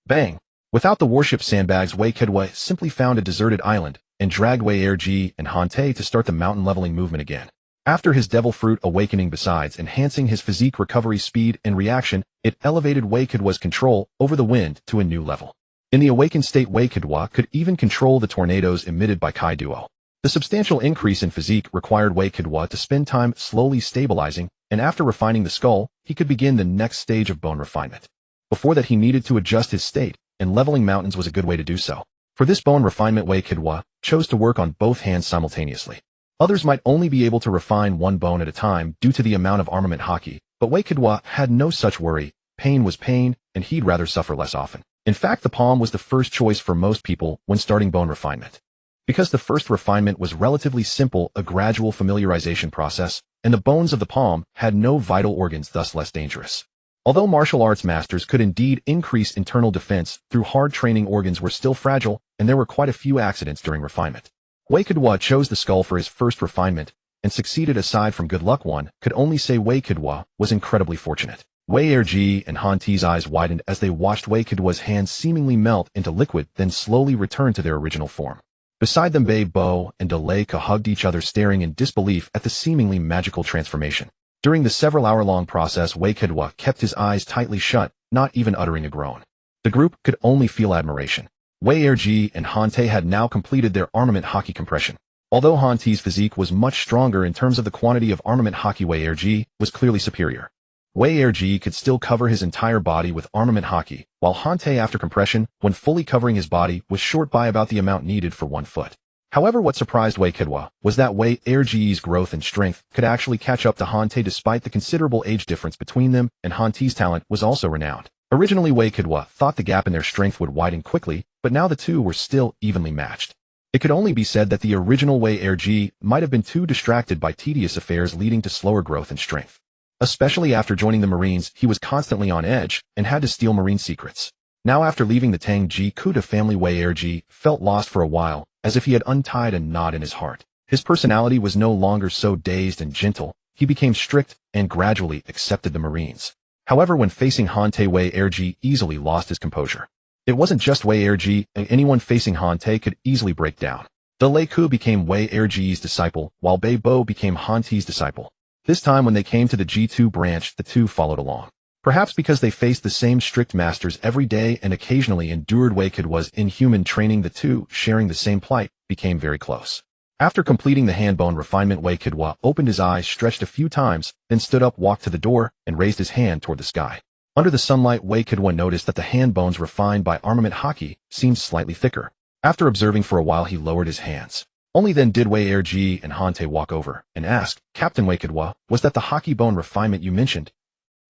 Bang! Without the warship sandbags, Wei Kidwa simply found a deserted island and dragged Wei Erji and Hante to start the mountain leveling movement again. After his devil fruit awakening, besides enhancing his physique recovery speed and reaction, it elevated Wei Kidwa's control over the wind to a new level. In the awakened state, Wei Kidwa could even control the tornadoes emitted by Kaido. The substantial increase in physique required Wei Kidwa to spend time slowly stabilizing, and after refining the skull, he could begin the next stage of bone refinement. Before that, he needed to adjust his state, and leveling mountains was a good way to do so. For this bone refinement, Wei Kidwa chose to work on both hands simultaneously. Others might only be able to refine one bone at a time due to the amount of armament Haki, but Wei Kidwa had no such worry. Pain was pain, and he'd rather suffer less often. In fact, the palm was the first choice for most people when starting bone refinement. Because the first refinement was relatively simple, a gradual familiarization process, and the bones of the palm had no vital organs, thus less dangerous. Although martial arts masters could indeed increase internal defense through hard training, organs were still fragile, and there were quite a few accidents during refinement. Wei Kidwa chose the skull for his first refinement, and succeeded. Aside from good luck, one could only say Wei Kidwa was incredibly fortunate. Wei Erji and Hante's eyes widened as they watched Wei Kidwa's hands seemingly melt into liquid, then slowly return to their original form. Beside them, Bei Bo and Deleka hugged each other, staring in disbelief at the seemingly magical transformation. During the several hour-long process, Wei Kidwa kept his eyes tightly shut, not even uttering a groan. The group could only feel admiration. Wei Erji and Hante had now completed their armament Haki compression. Although Hante's physique was much stronger in terms of the quantity of armament, Haki Wei Erji was clearly superior. Wei Erji could still cover his entire body with armament Haki, while Hante after compression, when fully covering his body, was short by about the amount needed for 1 foot. However, what surprised Wei Kidwa was that Wei Erji's growth and strength could actually catch up to Hante despite the considerable age difference between them, and Hante's talent was also renowned. Originally, Wei Kidwa thought the gap in their strength would widen quickly, but now the two were still evenly matched. It could only be said that the original Wei Erji might have been too distracted by tedious affairs leading to slower growth and strength. Especially after joining the Marines, he was constantly on edge and had to steal Marine secrets. Now after leaving the Tang-Ji Kuta family, Wei Erji felt lost for a while, as if he had untied a knot in his heart. His personality was no longer so dazed and gentle. He became strict and gradually accepted the Marines. However, when facing Hante, Wei Erji easily lost his composure. It wasn't just Wei Erji, and anyone facing Hante could easily break down. The Lei Ku became Wei Erji's disciple, while Bei Bo became Hante's disciple. This time when they came to the G2 branch, the two followed along. Perhaps because they faced the same strict masters every day and occasionally endured Wei Kidwa's inhuman training, the two, sharing the same plight, became very close. After completing the handbone refinement, Wei Kidwa opened his eyes, stretched a few times, then stood up, walked to the door, and raised his hand toward the sky. Under the sunlight, Wei Kidwa noticed that the hand bones refined by armament Haki seemed slightly thicker. After observing for a while, he lowered his hands. Only then did Wei Erji and Hante walk over and ask, "Captain Wei Kidwa, was that the Haki bone refinement you mentioned?"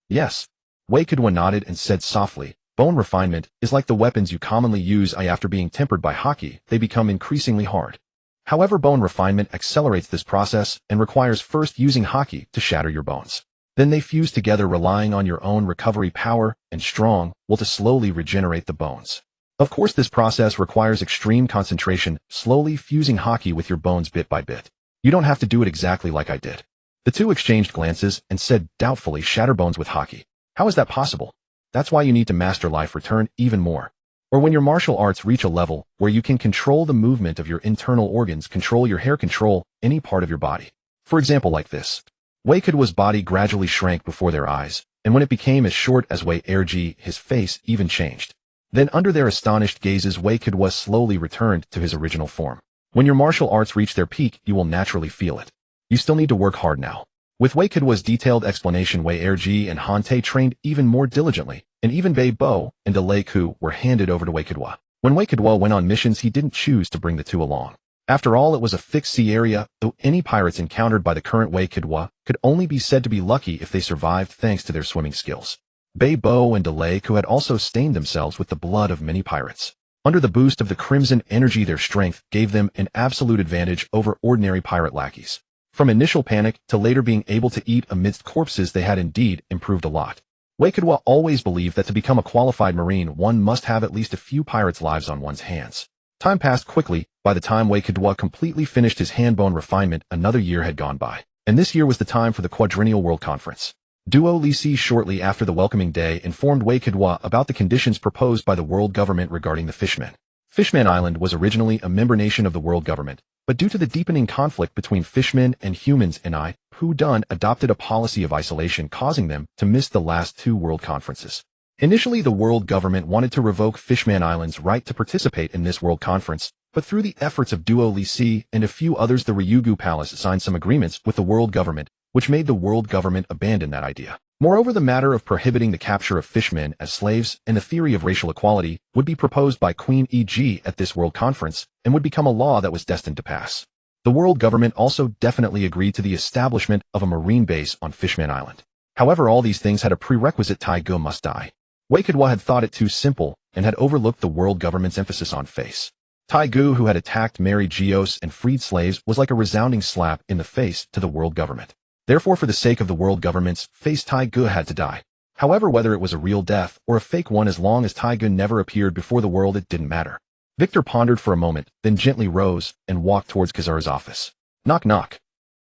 "Yes." Wei Kidwa nodded and said softly, "Bone refinement is like the weapons you commonly use. After being tempered by Haki, they become increasingly hard. However, bone refinement accelerates this process and requires first using Haki to shatter your bones. Then they fuse together, relying on your own recovery power and strong will to slowly regenerate the bones. Of course, this process requires extreme concentration, slowly fusing Haki with your bones bit by bit. You don't have to do it exactly like I did." The two exchanged glances and said doubtfully, "Shatter bones with Haki? How is that possible?" "That's why you need to master life return even more. Or when your martial arts reach a level where you can control the movement of your internal organs, control your hair, control any part of your body. For example, like this." Wei Kidwa's body gradually shrank before their eyes, and when it became as short as Wei Erji, his face even changed. Then under their astonished gazes, Wei Kidwa slowly returned to his original form. When your martial arts reach their peak, you will naturally feel it. You still need to work hard now. With Wei Kidwa's detailed explanation, Wei Erji and Hante trained even more diligently, and even Bei Bo and De Lei Ku were handed over to Wei Kidwa. When Wei Kidwa went on missions, he didn't choose to bring the two along. After all, it was a fixed sea area, though any pirates encountered by the current Wei Kidwa could only be said to be lucky if they survived thanks to their swimming skills. Bei Bo and De Lei Ku had also stained themselves with the blood of many pirates. Under the boost of the crimson energy, their strength gave them an absolute advantage over ordinary pirate lackeys. From initial panic to later being able to eat amidst corpses, they had indeed improved a lot. Wei Kidwa always believed that to become a qualified Marine, one must have at least a few pirates' lives on one's hands. Time passed quickly. By the time Wei Kidwa completely finished his handbone refinement, another year had gone by. And this year was the time for the Quadrennial World Conference. Duo Lisi shortly after the welcoming day informed Wei Kidwa about the conditions proposed by the world government regarding the Fishmen. Fishman Island was originally a member nation of the world government, but due to the deepening conflict between fishmen and humans, Ni Pu Dun adopted a policy of isolation, causing them to miss the last two world conferences. Initially, the world government wanted to revoke Fishman Island's right to participate in this world conference, but through the efforts of Duo Lisi and a few others, the Ryugu Palace signed some agreements with the world government, which made the world government abandon that idea. Moreover, the matter of prohibiting the capture of fishmen as slaves and the theory of racial equality would be proposed by Queen E.G. at this world conference and would become a law that was destined to pass. The world government also definitely agreed to the establishment of a marine base on Fishman Island. However, all these things had a prerequisite: Taigu must die. Wei Kidwa had thought it too simple and had overlooked the world government's emphasis on face. Taigu, who had attacked Mary Geos and freed slaves, was like a resounding slap in the face to the world government. Therefore, for the sake of the world government's face, Taigu had to die. However, whether it was a real death or a fake one, as long as Taigu never appeared before the world, it didn't matter. Victor pondered for a moment, then gently rose and walked towards Kizaru's office. Knock knock.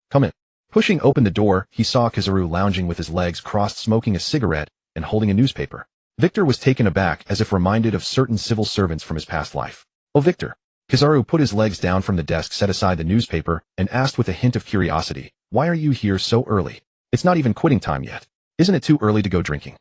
Come in. Pushing open the door, he saw Kizaru lounging with his legs crossed, smoking a cigarette and holding a newspaper. Victor was taken aback, as if reminded of certain civil servants from his past life. "Oh, Victor." Kizaru put his legs down from the desk, set aside the newspaper, and asked with a hint of curiosity, "Why are you here so early? It's not even quitting time yet. Isn't it too early to go drinking?"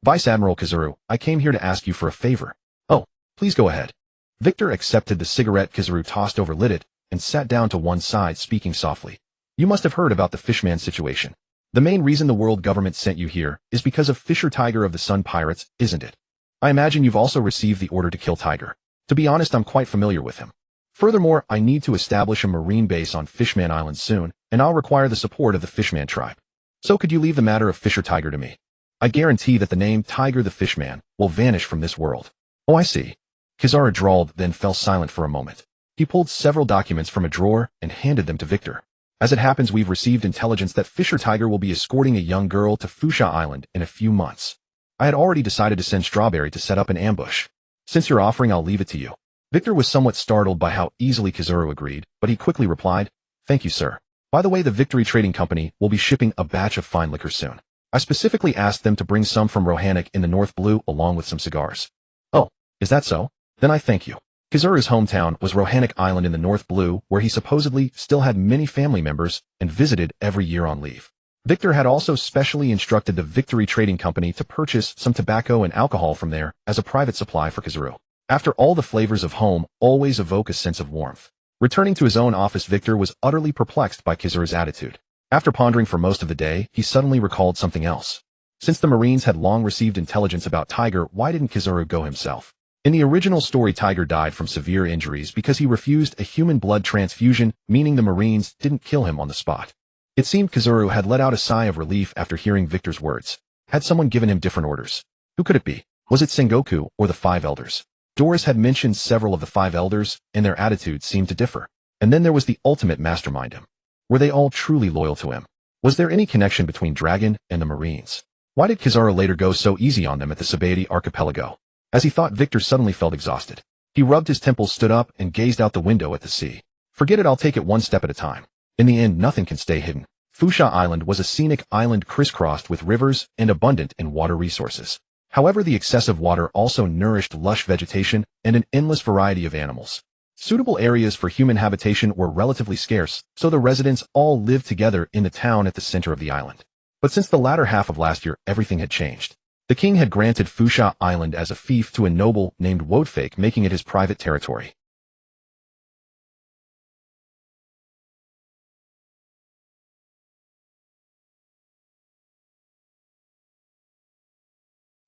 "Vice Admiral Kizaru, I came here to ask you for a favor." "Oh, please go ahead." Victor accepted the cigarette Kizaru tossed over, lit it, and sat down to one side, speaking softly. You must have heard about the Fishman situation. The main reason the world government sent you here is because of Fisher Tiger of the Sun Pirates, isn't it? I imagine you've also received the order to kill Tiger. To be honest, I'm quite familiar with him. Furthermore, I need to establish a marine base on Fishman Island soon, and I'll require the support of the Fishman tribe. So could you leave the matter of Fisher Tiger to me? I guarantee that the name Tiger the Fishman will vanish from this world. Oh, I see. Kizaru drawled, then fell silent for a moment. He pulled several documents from a drawer and handed them to Victor. As it happens, we've received intelligence that Fisher Tiger will be escorting a young girl to Fusha Island in a few months. I had already decided to send Strawberry to set up an ambush. Since you're offering, I'll leave it to you. Victor was somewhat startled by how easily Kizaru agreed, but he quickly replied, Thank you, sir. By the way, the Victory Trading Company will be shipping a batch of fine liquor soon. I specifically asked them to bring some from Rohanok in the North Blue along with some cigars. Oh, is that so? Then I thank you. Kizaru's hometown was Rohanok Island in the North Blue, where he supposedly still had many family members and visited every year on leave. Victor had also specially instructed the Victory Trading Company to purchase some tobacco and alcohol from there as a private supply for Kizaru. After all, the flavors of home always evoke a sense of warmth. Returning to his own office, Victor was utterly perplexed by Kizaru's attitude. After pondering for most of the day, he suddenly recalled something else. Since the Marines had long received intelligence about Tiger, why didn't Kizaru go himself? In the original story, Tiger died from severe injuries because he refused a human blood transfusion, meaning the Marines didn't kill him on the spot. It seemed Kizaru had let out a sigh of relief after hearing Victor's words. Had someone given him different orders? Who could it be? Was it Sengoku or the Five Elders? Doris had mentioned several of the Five Elders, and their attitudes seemed to differ. And then there was the ultimate mastermind him. Were they all truly loyal to him? Was there any connection between Dragon and the Marines? Why did Kizaru later go so easy on them at the Sabaody archipelago? As he thought, Victor suddenly felt exhausted. He rubbed his temples, stood up, and gazed out the window at the sea. Forget it, I'll take it one step at a time. In the end, nothing can stay hidden. Fusha Island was a scenic island crisscrossed with rivers and abundant in water resources. However, the excessive water also nourished lush vegetation and an endless variety of animals. Suitable areas for human habitation were relatively scarce, so the residents all lived together in the town at the center of the island. But since the latter half of last year, everything had changed. The king had granted Fusha Island as a fief to a noble named Wodefake, making it his private territory.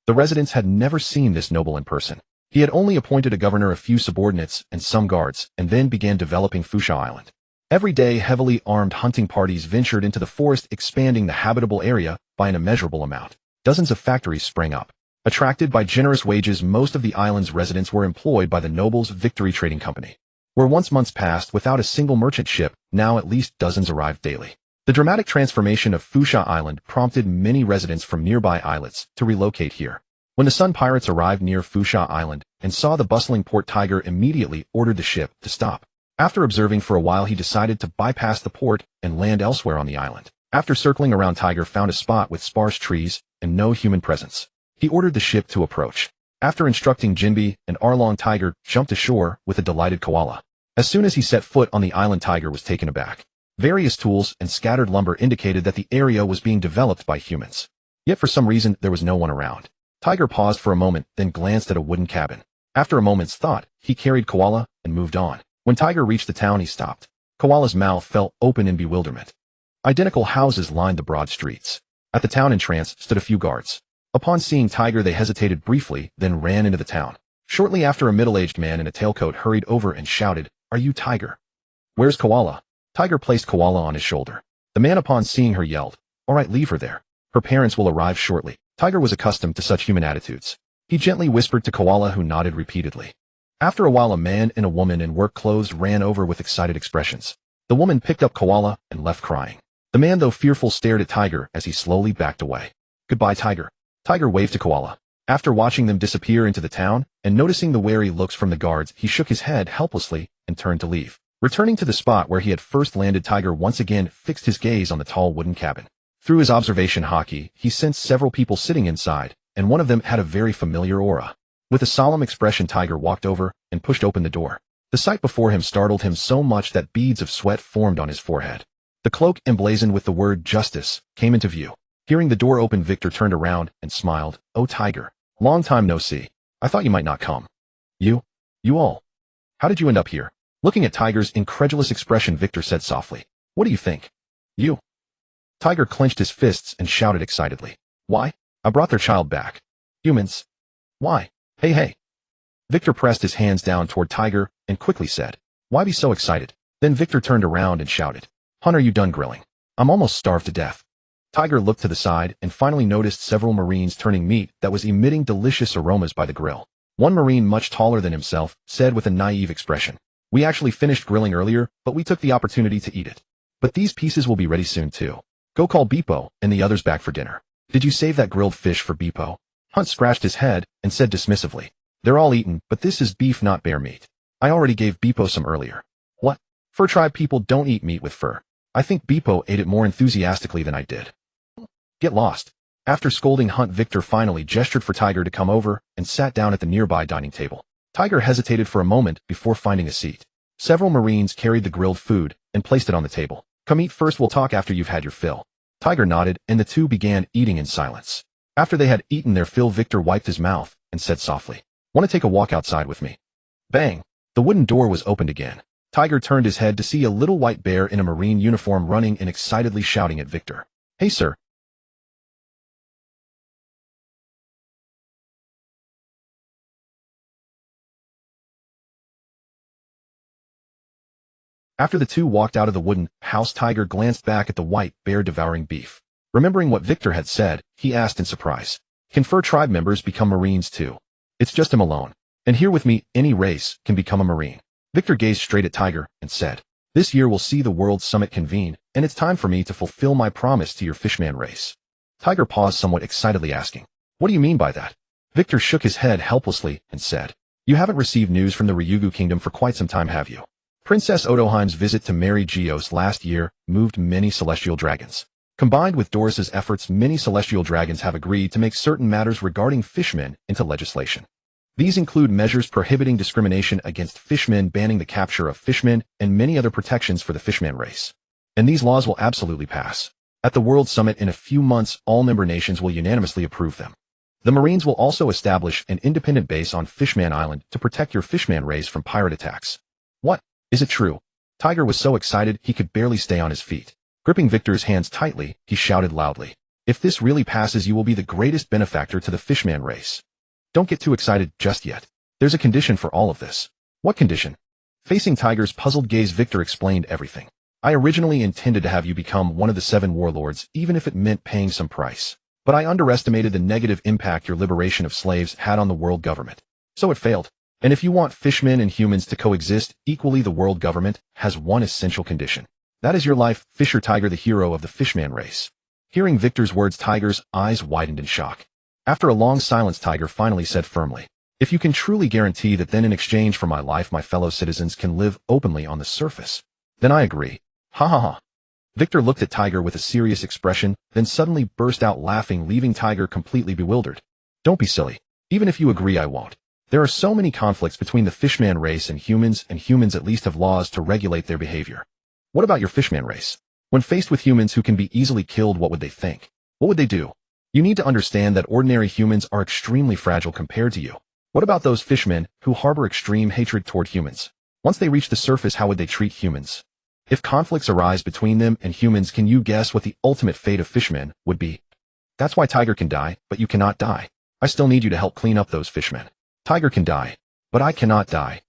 The residents had never seen this noble in person. He had only appointed a governor, a few subordinates, and some guards, and then began developing Fusha Island. Every day, heavily armed hunting parties ventured into the forest, expanding the habitable area by an immeasurable amount. Dozens of factories sprang up. Attracted by generous wages, most of the island's residents were employed by the noble's Victory Trading Company. Where once months passed without a single merchant ship, now at least dozens arrived daily. The dramatic transformation of Fusha Island prompted many residents from nearby islets to relocate here. When the Sun Pirates arrived near Fusha Island and saw the bustling port, Tiger immediately ordered the ship to stop. After observing for a while, he decided to bypass the port and land elsewhere on the island. After circling around, Tiger found a spot with sparse trees and no human presence. He ordered the ship to approach. After instructing Jinbe and Arlong, Tiger jumped ashore with a delighted koala. As soon as he set foot on the island, Tiger was taken aback. Various tools and scattered lumber indicated that the area was being developed by humans. Yet for some reason, there was no one around. Tiger paused for a moment, then glanced at a wooden cabin. After a moment's thought, he carried Koala and moved on. When Tiger reached the town, he stopped. Koala's mouth fell open in bewilderment. Identical houses lined the broad streets. At the town entrance stood a few guards. Upon seeing Tiger, they hesitated briefly, then ran into the town. Shortly after, a middle-aged man in a tailcoat hurried over and shouted, "Are you Tiger?" "Where's Koala?" Tiger placed Koala on his shoulder. The man, upon seeing her, yelled, "All right, leave her there. Her parents will arrive shortly." Tiger was accustomed to such human attitudes. He gently whispered to Koala, who nodded repeatedly. After a while, a man and a woman in work clothes ran over with excited expressions. The woman picked up Koala and left crying. The man, though fearful, stared at Tiger as he slowly backed away. "Goodbye, Tiger." Tiger waved to Koala. After watching them disappear into the town and noticing the wary looks from the guards, he shook his head helplessly and turned to leave. Returning to the spot where he had first landed, Tiger once again fixed his gaze on the tall wooden cabin. Through his observation Haki, he sensed several people sitting inside, and one of them had a very familiar aura. With a solemn expression, Tiger walked over and pushed open the door. The sight before him startled him so much that beads of sweat formed on his forehead. The cloak, emblazoned with the word "Justice," came into view. Hearing the door open, Victor turned around and smiled. "Oh, Tiger. Long time no see. I thought you might not come." You all. How did you end up here?" Looking at Tiger's incredulous expression, Victor said softly, "What do you think?" "You." Tiger clenched his fists and shouted excitedly, "Why? I brought their child back." "Humans? Why? Hey, hey." Victor pressed his hands down toward Tiger and quickly said, "Why be so excited?" Then Victor turned around and shouted, "Hun, are you done grilling? I'm almost starved to death." Tiger looked to the side and finally noticed several Marines turning meat that was emitting delicious aromas by the grill. One Marine, much taller than himself, said with a naive expression, "We actually finished grilling earlier, but we took the opportunity to eat it. But these pieces will be ready soon too. Go call Beepo and the others back for dinner." "Did you save that grilled fish for Beepo?" Hunt scratched his head and said dismissively, "They're all eaten, but this is beef, not bear meat. I already gave Beepo some earlier." "What? Fur tribe people don't eat meat with fur. I think Beepo ate it more enthusiastically than I did." "Get lost." After scolding Hunt, Victor finally gestured for Tiger to come over and sat down at the nearby dining table. Tiger hesitated for a moment before finding a seat. Several Marines carried the grilled food and placed it on the table. "Come eat first, we'll talk after you've had your fill." Tiger nodded and the two began eating in silence. After they had eaten their fill, Victor wiped his mouth and said softly, "Want to take a walk outside with me?" Bang! The wooden door was opened again. Tiger turned his head to see a little white bear in a Marine uniform running and excitedly shouting at Victor, "Hey, sir." After the two walked out of the wooden house, Tiger glanced back at the white bear devouring beef. Remembering what Victor had said, he asked in surprise, "Can fur tribe members become Marines too?" "It's just him alone. And here with me, any race can become a Marine." Victor gazed straight at Tiger and said, "This year we'll see the World Summit convene, and it's time for me to fulfill my promise to your fishman race." Tiger paused, somewhat excitedly asking, "What do you mean by that?" Victor shook his head helplessly and said, "You haven't received news from the Ryugu Kingdom for quite some time, have you? Princess Otoheim's visit to Mary Geos last year moved many celestial dragons. Combined with Doris's efforts, many celestial dragons have agreed to make certain matters regarding fishmen into legislation. These include measures prohibiting discrimination against fishmen, banning the capture of fishmen, and many other protections for the fishman race. And these laws will absolutely pass. At the World Summit in a few months, all member nations will unanimously approve them. The Marines will also establish an independent base on Fishman Island to protect your fishman race from pirate attacks." "What? Is it true?" Tiger was so excited he could barely stay on his feet. Gripping Victor's hands tightly, he shouted loudly, "If this really passes, you will be the greatest benefactor to the fishman race." "Don't get too excited just yet. There's a condition for all of this." "What condition?" Facing Tiger's puzzled gaze, Victor explained everything. "I originally intended to have you become one of the 7 warlords, even if it meant paying some price. But I underestimated the negative impact your liberation of slaves had on the world government. So it failed. And if you want fishmen and humans to coexist equally, the world government has one essential condition. That is your life, Fisher Tiger, the hero of the fishman race." Hearing Victor's words, Tiger's eyes widened in shock. After a long silence, Tiger finally said firmly, "If you can truly guarantee that, then in exchange for my life my fellow citizens can live openly on the surface, then I agree." "Ha ha ha." Victor looked at Tiger with a serious expression, then suddenly burst out laughing, leaving Tiger completely bewildered. "Don't be silly. Even if you agree, I won't. There are so many conflicts between the fishman race and humans at least have laws to regulate their behavior. What about your fishman race? When faced with humans who can be easily killed, what would they think? What would they do? You need to understand that ordinary humans are extremely fragile compared to you. What about those fishmen who harbor extreme hatred toward humans? Once they reach the surface, how would they treat humans? If conflicts arise between them and humans, can you guess what the ultimate fate of fishmen would be? That's why Tiger can die, but you cannot die. I still need you to help clean up those fishmen. Tiger can die, but I cannot die."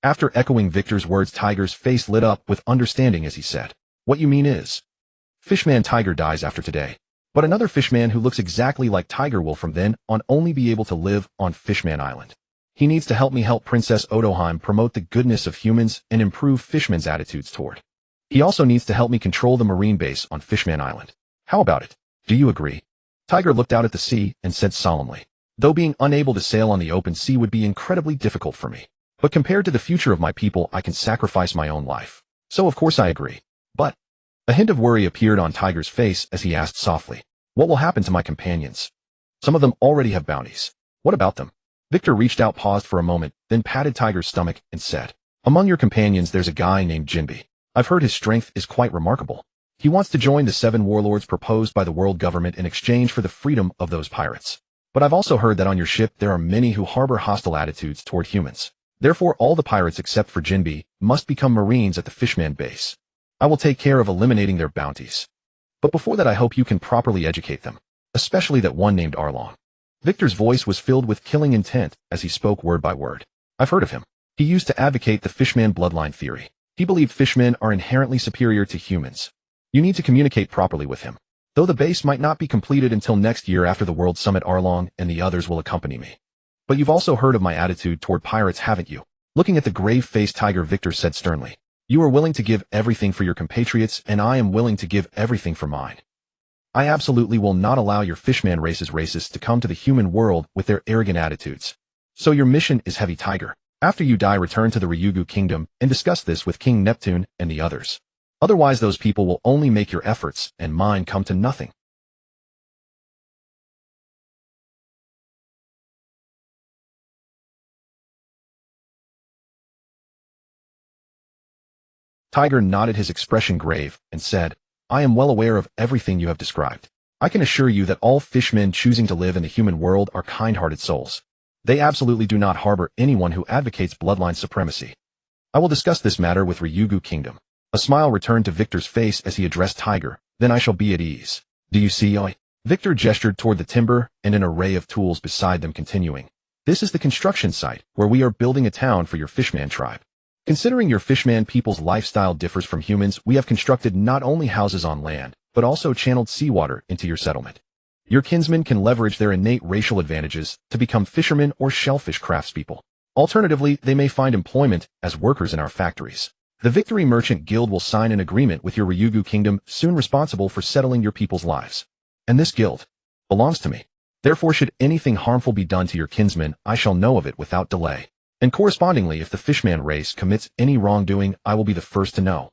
After echoing Victor's words, Tiger's face lit up with understanding as he said, "What you mean is, Fishman Tiger dies after today, but another fishman who looks exactly like Tiger will from then on only be able to live on Fishman Island. He needs to help me help Princess Otoheim promote the goodness of humans and improve fishmen's attitudes toward. He also needs to help me control the marine base on Fishman Island. How about it? Do you agree?" Tiger looked out at the sea and said solemnly, "Though being unable to sail on the open sea would be incredibly difficult for me, but compared to the future of my people, I can sacrifice my own life. So of course I agree. But..." A hint of worry appeared on Tiger's face as he asked softly, "What will happen to my companions? Some of them already have bounties. What about them?" Victor reached out, paused for a moment, then patted Tiger's stomach and said, "Among your companions there's a guy named Jinbi. I've heard his strength is quite remarkable. He wants to join the 7 warlords proposed by the world government in exchange for the freedom of those pirates. But I've also heard that on your ship there are many who harbor hostile attitudes toward humans. Therefore all the pirates except for Jinbe must become Marines at the Fishman base. I will take care of eliminating their bounties. But before that I hope you can properly educate them, especially that one named Arlong. Victor's voice was filled with killing intent as he spoke word by word. I've heard of him. He used to advocate the Fishman bloodline theory. He believed fishmen are inherently superior to humans. You need to communicate properly with him. Though the base might not be completed until next year after the World Summit, Arlong and the others will accompany me. But you've also heard of my attitude toward pirates, haven't you? Looking at the grave-faced Tiger, Victor said sternly. You are willing to give everything for your compatriots, and I am willing to give everything for mine. I absolutely will not allow your Fishman race's racists to come to the human world with their arrogant attitudes. So your mission is heavy, Tiger. After you die, return to the Ryugu Kingdom and discuss this with King Neptune and the others. Otherwise those people will only make your efforts and mine come to nothing. Tiger nodded, his expression grave, and said, I am well aware of everything you have described. I can assure you that all fishmen choosing to live in the human world are kind-hearted souls. They absolutely do not harbor anyone who advocates bloodline supremacy. I will discuss this matter with Ryugu Kingdom. A smile returned to Victor's face as he addressed Tiger. Then I shall be at ease. Do you see? Victor gestured toward the timber and an array of tools beside them, continuing. This is the construction site where we are building a town for your Fishman tribe. Considering your Fishman people's lifestyle differs from humans, we have constructed not only houses on land, but also channeled seawater into your settlement. Your kinsmen can leverage their innate racial advantages to become fishermen or shellfish craftspeople. Alternatively, they may find employment as workers in our factories. The Victory Merchant Guild will sign an agreement with your Ryugu Kingdom, soon responsible for settling your people's lives. And this guild belongs to me. Therefore, should anything harmful be done to your kinsmen, I shall know of it without delay. And correspondingly, if the Fishman race commits any wrongdoing, I will be the first to know.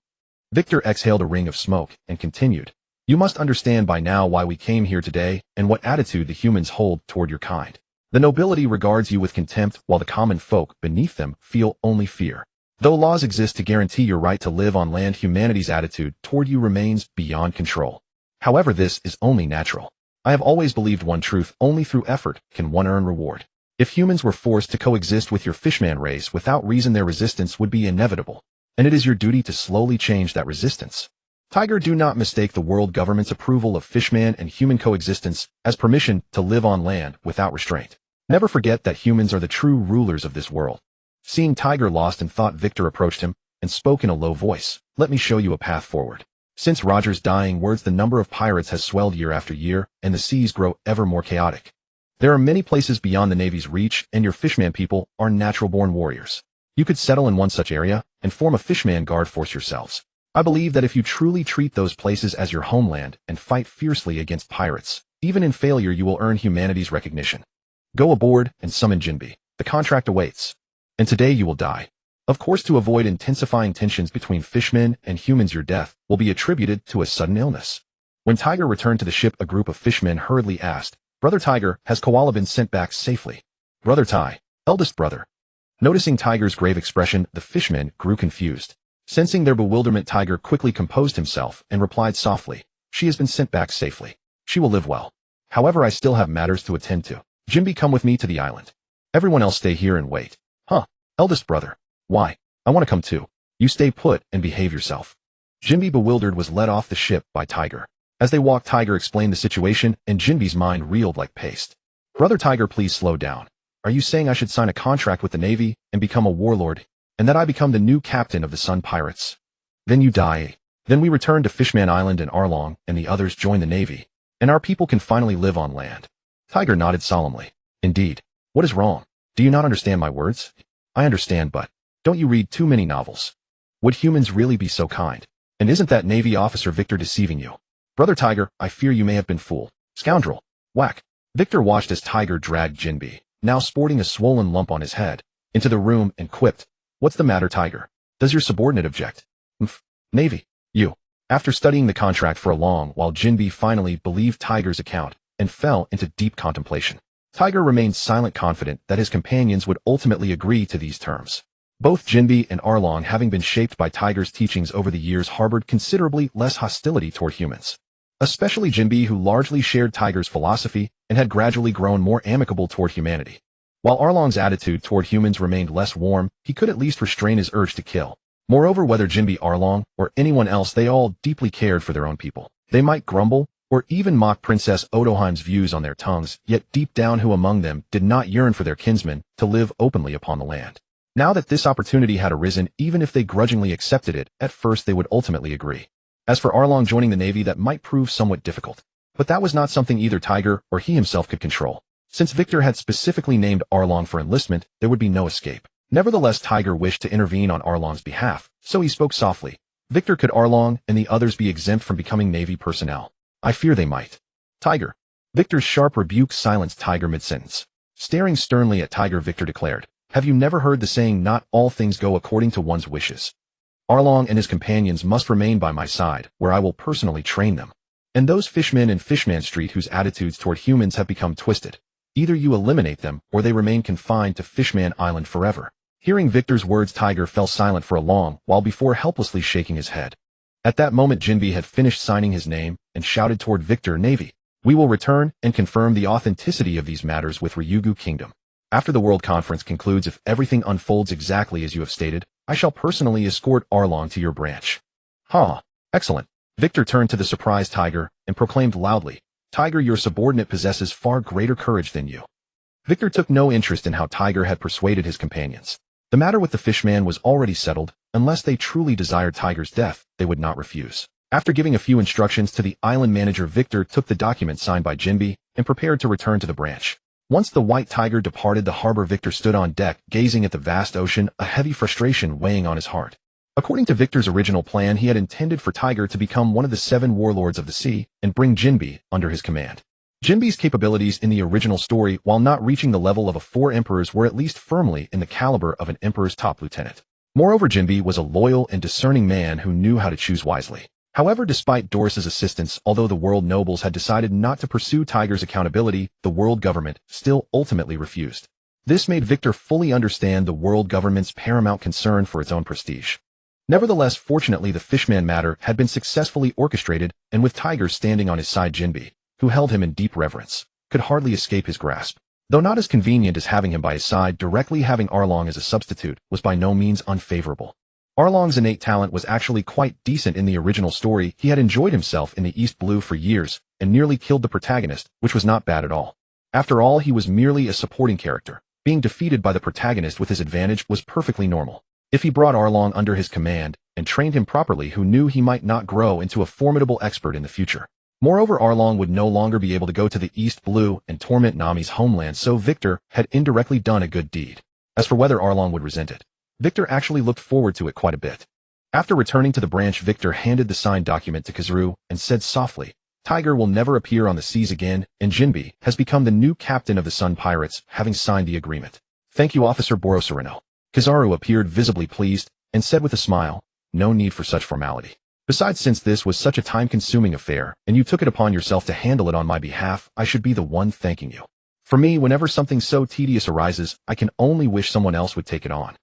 Victor exhaled a ring of smoke and continued. You must understand by now why we came here today and what attitude the humans hold toward your kind. The nobility regards you with contempt, while the common folk beneath them feel only fear. Though laws exist to guarantee your right to live on land, humanity's attitude toward you remains beyond control. However, this is only natural. I have always believed one truth: only through effort can one earn reward. If humans were forced to coexist with your Fishman race without reason, their resistance would be inevitable, and it is your duty to slowly change that resistance. Tiger, do not mistake the world government's approval of Fishman and human coexistence as permission to live on land without restraint. Never forget that humans are the true rulers of this world. Seeing Tiger lost in thought, Victor approached him and spoke in a low voice. Let me show you a path forward. Since Roger's dying words, the number of pirates has swelled year after year, and the seas grow ever more chaotic. There are many places beyond the Navy's reach, and your Fishman people are natural-born warriors. You could settle in one such area and form a Fishman guard force yourselves. I believe that if you truly treat those places as your homeland and fight fiercely against pirates, even in failure you will earn humanity's recognition. Go aboard and summon Jinbe. The contract awaits. And today you will die. Of course, to avoid intensifying tensions between fishmen and humans, your death will be attributed to a sudden illness. When Tiger returned to the ship, a group of fishmen hurriedly asked, Brother Tiger, has Koala been sent back safely? Brother Tai, eldest brother. Noticing Tiger's grave expression, the fishmen grew confused. Sensing their bewilderment, Tiger quickly composed himself and replied softly, She has been sent back safely. She will live well. However, I still have matters to attend to. Jinbe, come with me to the island. Everyone else stay here and wait. Huh, eldest brother. Why? I want to come too. You stay put and behave yourself. Jinbe, bewildered, was led off the ship by Tiger. As they walked, Tiger explained the situation, and Jinbe's mind reeled like paste. Brother Tiger, please slow down. Are you saying I should sign a contract with the Navy and become a warlord, and that I become the new captain of the Sun Pirates? Then you die. Then we return to Fishman Island and Arlong and the others join the Navy, and our people can finally live on land. Tiger nodded solemnly. Indeed. What is wrong? Do you not understand my words? I understand, but don't you read too many novels? Would humans really be so kind? And isn't that Navy officer Victor deceiving you? Brother Tiger, I fear you may have been fooled. Scoundrel. Whack. Victor watched as Tiger dragged Jinbe, now sporting a swollen lump on his head, into the room and quipped, What's the matter, Tiger? Does your subordinate object? Navy. You. After studying the contract for a long while, Jinbe finally believed Tiger's account and fell into deep contemplation. Tiger remained silent, confident that his companions would ultimately agree to these terms. Both Jinbe and Arlong, having been shaped by Tiger's teachings over the years, harbored considerably less hostility toward humans. Especially Jinbe, who largely shared Tiger's philosophy and had gradually grown more amicable toward humanity. While Arlong's attitude toward humans remained less warm, he could at least restrain his urge to kill. Moreover, whether Jinbe Arlong or anyone else, they all deeply cared for their own people. They might grumble, or even mock Princess Odoheim's views on their tongues, yet deep down who among them did not yearn for their kinsmen to live openly upon the land? Now that this opportunity had arisen, even if they grudgingly accepted it, at first they would ultimately agree. As for Arlong joining the navy, that might prove somewhat difficult. But that was not something either Tiger or he himself could control. Since Victor had specifically named Arlong for enlistment, there would be no escape. Nevertheless, Tiger wished to intervene on Arlong's behalf, so he spoke softly. Victor, could Arlong and the others be exempt from becoming Navy personnel? I fear they might. Tiger. Victor's sharp rebuke silenced Tiger mid-sentence. Staring sternly at Tiger, Victor declared, have you never heard the saying, not all things go according to one's wishes? Arlong and his companions must remain by my side, where I will personally train them. And those fishmen in Fishman Street whose attitudes toward humans have become twisted. Either you eliminate them, or they remain confined to Fishman Island forever. Hearing Victor's words, Tiger fell silent for a long while before helplessly shaking his head. At that moment, Jinbe had finished signing his name and shouted toward Victor, Navy. We will return and confirm the authenticity of these matters with Ryugu Kingdom. After the World Conference concludes, if everything unfolds exactly as you have stated, I shall personally escort Arlong to your branch. Excellent. Victor turned to the surprised Tiger and proclaimed loudly, Tiger, your subordinate possesses far greater courage than you. Victor took no interest in how Tiger had persuaded his companions. The matter with the fishman was already settled. Unless they truly desired Tiger's death, they would not refuse. After giving a few instructions to the island manager, Victor took the document signed by Jinbe and prepared to return to the branch. Once the white Tiger departed the harbor, Victor stood on deck, gazing at the vast ocean, a heavy frustration weighing on his heart. According to Victor's original plan, he had intended for Tiger to become one of the 7 warlords of the sea and bring Jinbe under his command. Jinbe's capabilities in the original story, while not reaching the level of 4 emperors, were at least firmly in the caliber of an emperor's top lieutenant. Moreover, Jinbe was a loyal and discerning man who knew how to choose wisely. However, despite Doris's assistance, although the world nobles had decided not to pursue Tiger's accountability, the world government still ultimately refused. This made Victor fully understand the world government's paramount concern for its own prestige. Nevertheless, fortunately, the Fishman matter had been successfully orchestrated, and with Tiger standing on his side, Jinbe, who held him in deep reverence, could hardly escape his grasp. Though not as convenient as having him by his side, directly having Arlong as a substitute was by no means unfavorable. Arlong's innate talent was actually quite decent in the original story. He had enjoyed himself in the East Blue for years and nearly killed the protagonist, which was not bad at all. After all, he was merely a supporting character. Being defeated by the protagonist with his advantage was perfectly normal. If he brought Arlong under his command and trained him properly, who knew he might not grow into a formidable expert in the future. Moreover, Arlong would no longer be able to go to the East Blue and torment Nami's homeland, so Victor had indirectly done a good deed. As for whether Arlong would resent it, Victor actually looked forward to it quite a bit. After returning to the branch, Victor handed the signed document to Kazuru and said softly, Tiger will never appear on the seas again, and Jinbe has become the new captain of the Sun Pirates, having signed the agreement. Thank you, Officer Borosorino. Kizaru appeared visibly pleased and said with a smile, no need for such formality. Besides, since this was such a time-consuming affair, and you took it upon yourself to handle it on my behalf, I should be the one thanking you. For me, whenever something so tedious arises, I can only wish someone else would take it on.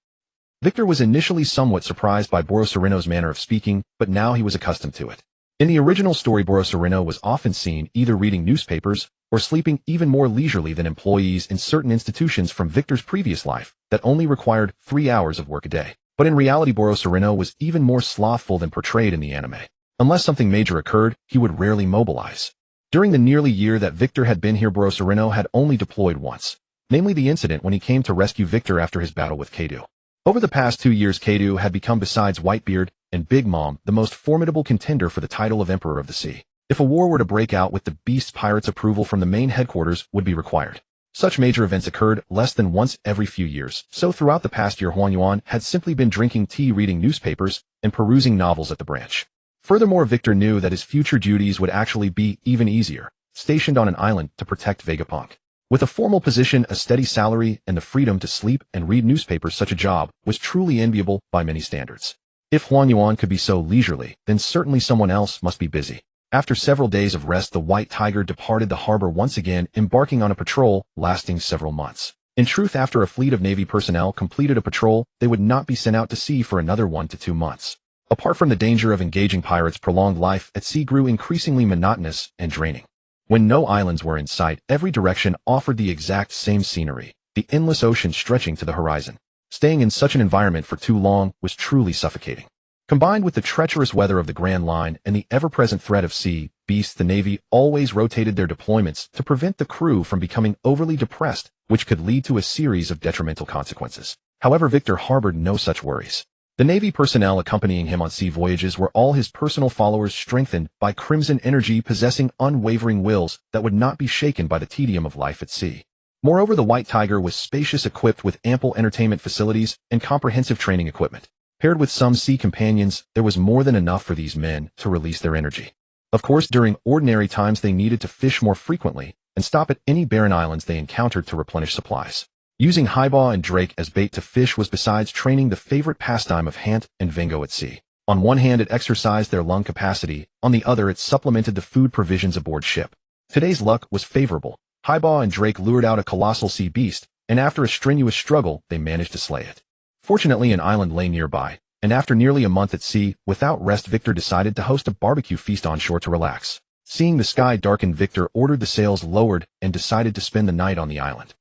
Victor was initially somewhat surprised by Borosorino's manner of speaking, but now he was accustomed to it. In the original story, Borosorino was often seen either reading newspapers or sleeping even more leisurely than employees in certain institutions from Victor's previous life that only required 3 hours of work a day. But in reality, Borosorino was even more slothful than portrayed in the anime. Unless something major occurred, he would rarely mobilize. During the nearly year that Victor had been here, Borosorino had only deployed once, namely the incident when he came to rescue Victor after his battle with Kaido. Over the past 2 years, Kaido had become, besides Whitebeard and Big Mom, the most formidable contender for the title of Emperor of the Sea. If a war were to break out with the Beast Pirates, approval from the main headquarters would be required. Such major events occurred less than once every few years, so throughout the past year, Huan Yuan had simply been drinking tea, reading newspapers, and perusing novels at the branch. Furthermore, Victor knew that his future duties would actually be even easier, stationed on an island to protect Vegapunk. With a formal position, a steady salary, and the freedom to sleep and read newspapers, such a job was truly enviable by many standards. If Huan Yuan could be so leisurely, then certainly someone else must be busy. After several days of rest, the White Tiger departed the harbor once again, embarking on a patrol lasting several months. In truth, after a fleet of Navy personnel completed a patrol, they would not be sent out to sea for another 1 to 2 months. Apart from the danger of engaging pirates, prolonged life at sea grew increasingly monotonous and draining. When no islands were in sight, every direction offered the exact same scenery. the endless ocean stretching to the horizon. Staying in such an environment for too long was truly suffocating. Combined with the treacherous weather of the Grand Line and the ever-present threat of sea beasts, the Navy always rotated their deployments to prevent the crew from becoming overly depressed, which could lead to a series of detrimental consequences. However, Victor harbored no such worries. The Navy personnel accompanying him on sea voyages were all his personal followers, strengthened by crimson energy, possessing unwavering wills that would not be shaken by the tedium of life at sea. Moreover, the White Tiger was spacious, equipped with ample entertainment facilities and comprehensive training equipment. Paired with some sea companions, there was more than enough for these men to release their energy. Of course, during ordinary times they needed to fish more frequently and stop at any barren islands they encountered to replenish supplies. Using highbaw and drake as bait to fish was, besides training, the favorite pastime of Hant and Vengo at sea. On one hand, it exercised their lung capacity, on the other it supplemented the food provisions aboard ship. Today's luck was favorable. Highbaw and drake lured out a colossal sea beast, and after a strenuous struggle, they managed to slay it. Fortunately, an island lay nearby, and after nearly a month at sea, without rest, Victor decided to host a barbecue feast on shore to relax. Seeing the sky darken, Victor ordered the sails lowered and decided to spend the night on the island.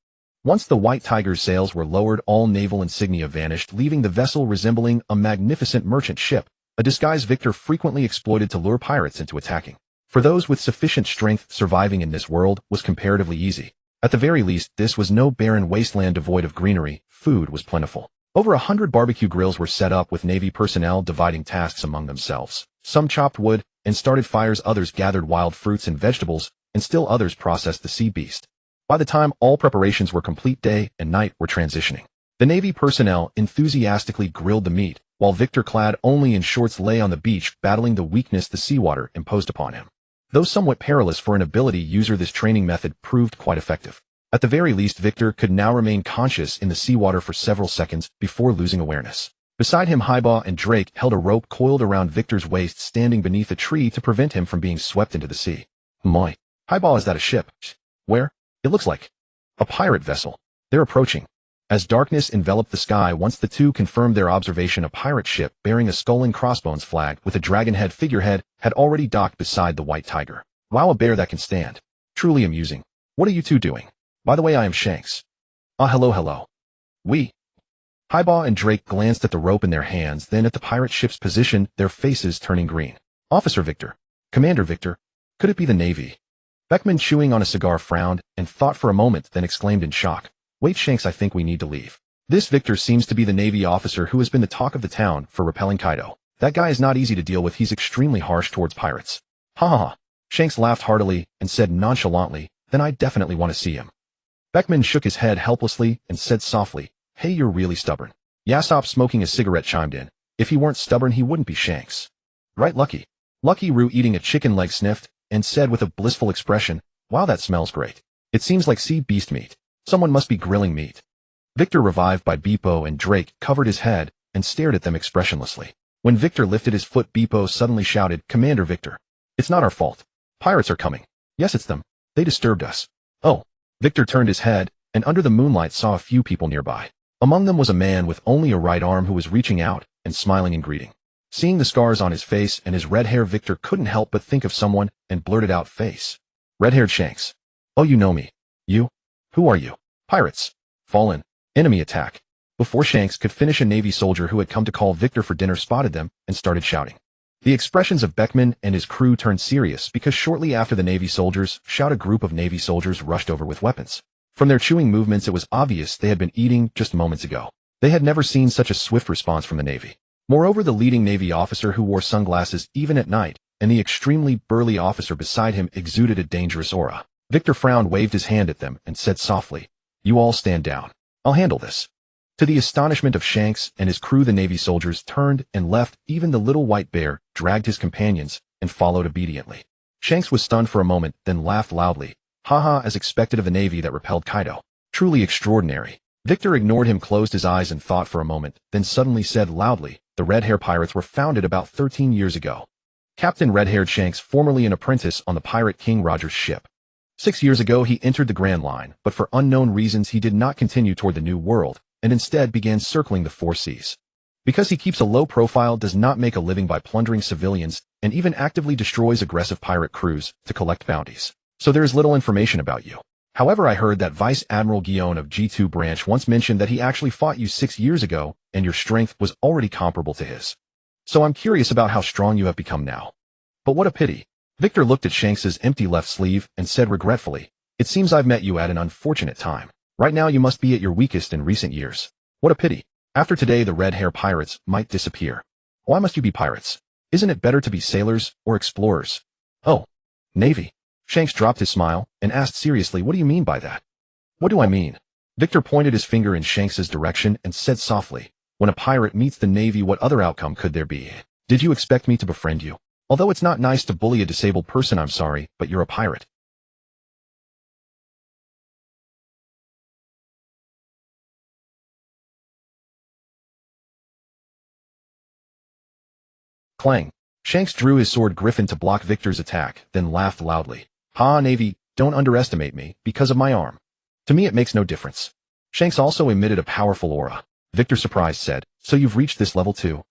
Once the White Tiger's sails were lowered, all naval insignia vanished, leaving the vessel resembling a magnificent merchant ship, a disguise Victor frequently exploited to lure pirates into attacking. For those with sufficient strength, surviving in this world was comparatively easy. At the very least, this was no barren wasteland devoid of greenery. Food was plentiful. Over 100 barbecue grills were set up, with Navy personnel dividing tasks among themselves. Some chopped wood and started fires, others gathered wild fruits and vegetables, and still others processed the sea beast. By the time all preparations were complete, day and night were transitioning. The Navy personnel enthusiastically grilled the meat, while Victor, clad only in shorts, lay on the beach battling the weakness the seawater imposed upon him. Though somewhat perilous for an ability user, this training method proved quite effective. At the very least, Victor could now remain conscious in the seawater for several seconds before losing awareness. Beside him, highbaw and drake held a rope coiled around Victor's waist, standing beneath a tree to prevent him from being swept into the sea. My, highbaw, is that a ship? Where? It looks like a pirate vessel. They're approaching. As darkness enveloped the sky, once the two confirmed their observation, a pirate ship bearing a skull and crossbones flag with a dragon head figurehead had already docked beside the White Tiger. Wow, a bear that can stand. Truly amusing. What are you two doing? By the way, I am Shanks. Ah, hello. We. Highbaw and Drake glanced at the rope in their hands, then at the pirate ship's position, their faces turning green. Officer Victor. Commander Victor. Could it be the Navy? Beckman, chewing on a cigar, frowned and thought for a moment, then exclaimed in shock. Wait, Shanks, I think we need to leave. This Victor seems to be the Navy officer who has been the talk of the town for repelling Kaido. That guy is not easy to deal with. He's extremely harsh towards pirates. Ha ha ha. Shanks laughed heartily and said nonchalantly, then I definitely want to see him. Beckman shook his head helplessly and said softly, hey, you're really stubborn. Yasop, smoking a cigarette, chimed in. If he weren't stubborn, he wouldn't be Shanks. Right, Lucky? Lucky Roo, eating a chicken leg, sniffed and said with a blissful expression, wow, that smells great. It seems like sea beast meat. Someone must be grilling meat. Victor, revived by Beepo and Drake, covered his head and stared at them expressionlessly. When Victor lifted his foot, Beepo suddenly shouted, Commander Victor. It's not our fault. Pirates are coming. Yes, it's them. They disturbed us. Oh. Victor turned his head and under the moonlight saw a few people nearby. Among them was a man with only a right arm who was reaching out and smiling in greeting. Seeing the scars on his face and his red hair, Victor couldn't help but think of someone and blurted out, face. Red-haired Shanks. Oh, you know me. You? Who are you? Pirates. Fallen. Enemy attack. Before Shanks could finish, a Navy soldier who had come to call Victor for dinner spotted them and started shouting. The expressions of Beckman and his crew turned serious because shortly after the Navy soldiers shout, a group of Navy soldiers rushed over with weapons. From their chewing movements, it was obvious they had been eating just moments ago. They had never seen such a swift response from the Navy. Moreover, the leading Navy officer, who wore sunglasses even at night, and the extremely burly officer beside him exuded a dangerous aura. Victor frowned, waved his hand at them, and said softly, you all stand down. I'll handle this. To the astonishment of Shanks and his crew, the Navy soldiers turned and left. Even the little white bear dragged his companions and followed obediently. Shanks was stunned for a moment, then laughed loudly. Haha, as expected of the Navy that repelled Kaido. Truly extraordinary. Victor ignored him, closed his eyes, and thought for a moment, then suddenly said loudly, the Red-Hair Pirates were founded about 13 years ago. Captain Red-Haired Shanks, formerly an apprentice on the pirate King Roger's ship. 6 years ago, he entered the Grand Line, but for unknown reasons he did not continue toward the New World, and instead began circling the four seas. Because he keeps a low profile, does not make a living by plundering civilians, and even actively destroys aggressive pirate crews to collect bounties. So there is little information about you. However, I heard that Vice Admiral Guion of G2 branch once mentioned that he actually fought you 6 years ago, and your strength was already comparable to his. So I'm curious about how strong you have become now. But what a pity. Victor looked at Shanks's empty left sleeve and said regretfully, "It seems I've met you at an unfortunate time. Right now you must be at your weakest in recent years. What a pity. After today the red hair pirates might disappear. Why must you be pirates? Isn't it better to be sailors or explorers?" "Oh, Navy." Shanks dropped his smile and asked seriously, "What do you mean by that?" "What do I mean?" Victor pointed his finger in Shanks's direction and said softly, "When a pirate meets the Navy, what other outcome could there be? Did you expect me to befriend you? Although it's not nice to bully a disabled person, I'm sorry, but you're a pirate." Clang. Shanks drew his sword Griffin to block Victor's attack, then laughed loudly. "Ha, Navy, don't underestimate me, because of my arm. To me it makes no difference." Shanks also emitted a powerful aura. Victor, surprised, said, "So you've reached this level too?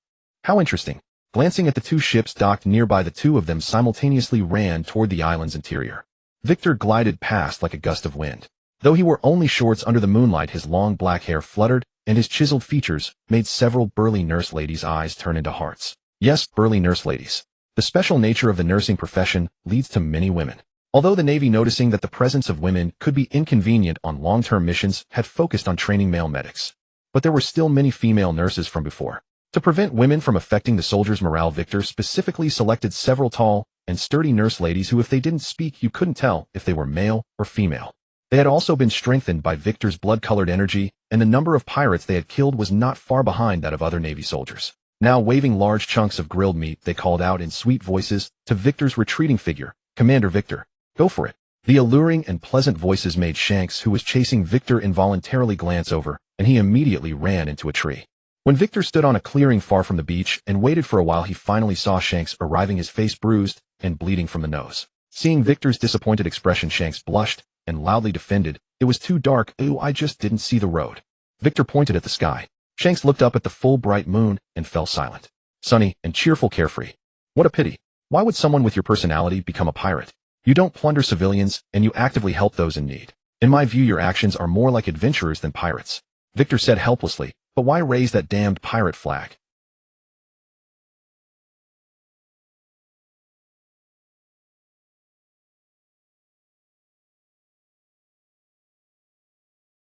How interesting." Glancing at the two ships docked nearby, the two of them simultaneously ran toward the island's interior. Victor glided past like a gust of wind. Though he wore only shorts under the moonlight, his long black hair fluttered, and his chiseled features made several burly nurse ladies' eyes turn into hearts. Yes, burly nurse ladies. The special nature of the nursing profession leads to many women. Although the Navy, noticing that the presence of women could be inconvenient on long-term missions, had focused on training male medics. But there were still many female nurses from before. To prevent women from affecting the soldiers' morale, Victor specifically selected several tall and sturdy nurse ladies who, if they didn't speak, you couldn't tell if they were male or female. They had also been strengthened by Victor's blood-colored energy, and the number of pirates they had killed was not far behind that of other Navy soldiers. Now, waving large chunks of grilled meat, they called out in sweet voices to Victor's retreating figure, "Commander Victor, go for it." The alluring and pleasant voices made Shanks, who was chasing Victor, involuntarily glance over, and he immediately ran into a tree. When Victor stood on a clearing far from the beach and waited for a while, he finally saw Shanks arriving, his face bruised and bleeding from the nose. Seeing Victor's disappointed expression, Shanks blushed and loudly defended, "It was too dark. Ooh, I just didn't see the road." Victor pointed at the sky. Shanks looked up at the full bright moon and fell silent. Sunny and cheerful, carefree. What a pity. Why would someone with your personality become a pirate? You don't plunder civilians, and you actively help those in need. In my view, your actions are more like adventurers than pirates. Victor said helplessly, "But why raise that damned pirate flag?"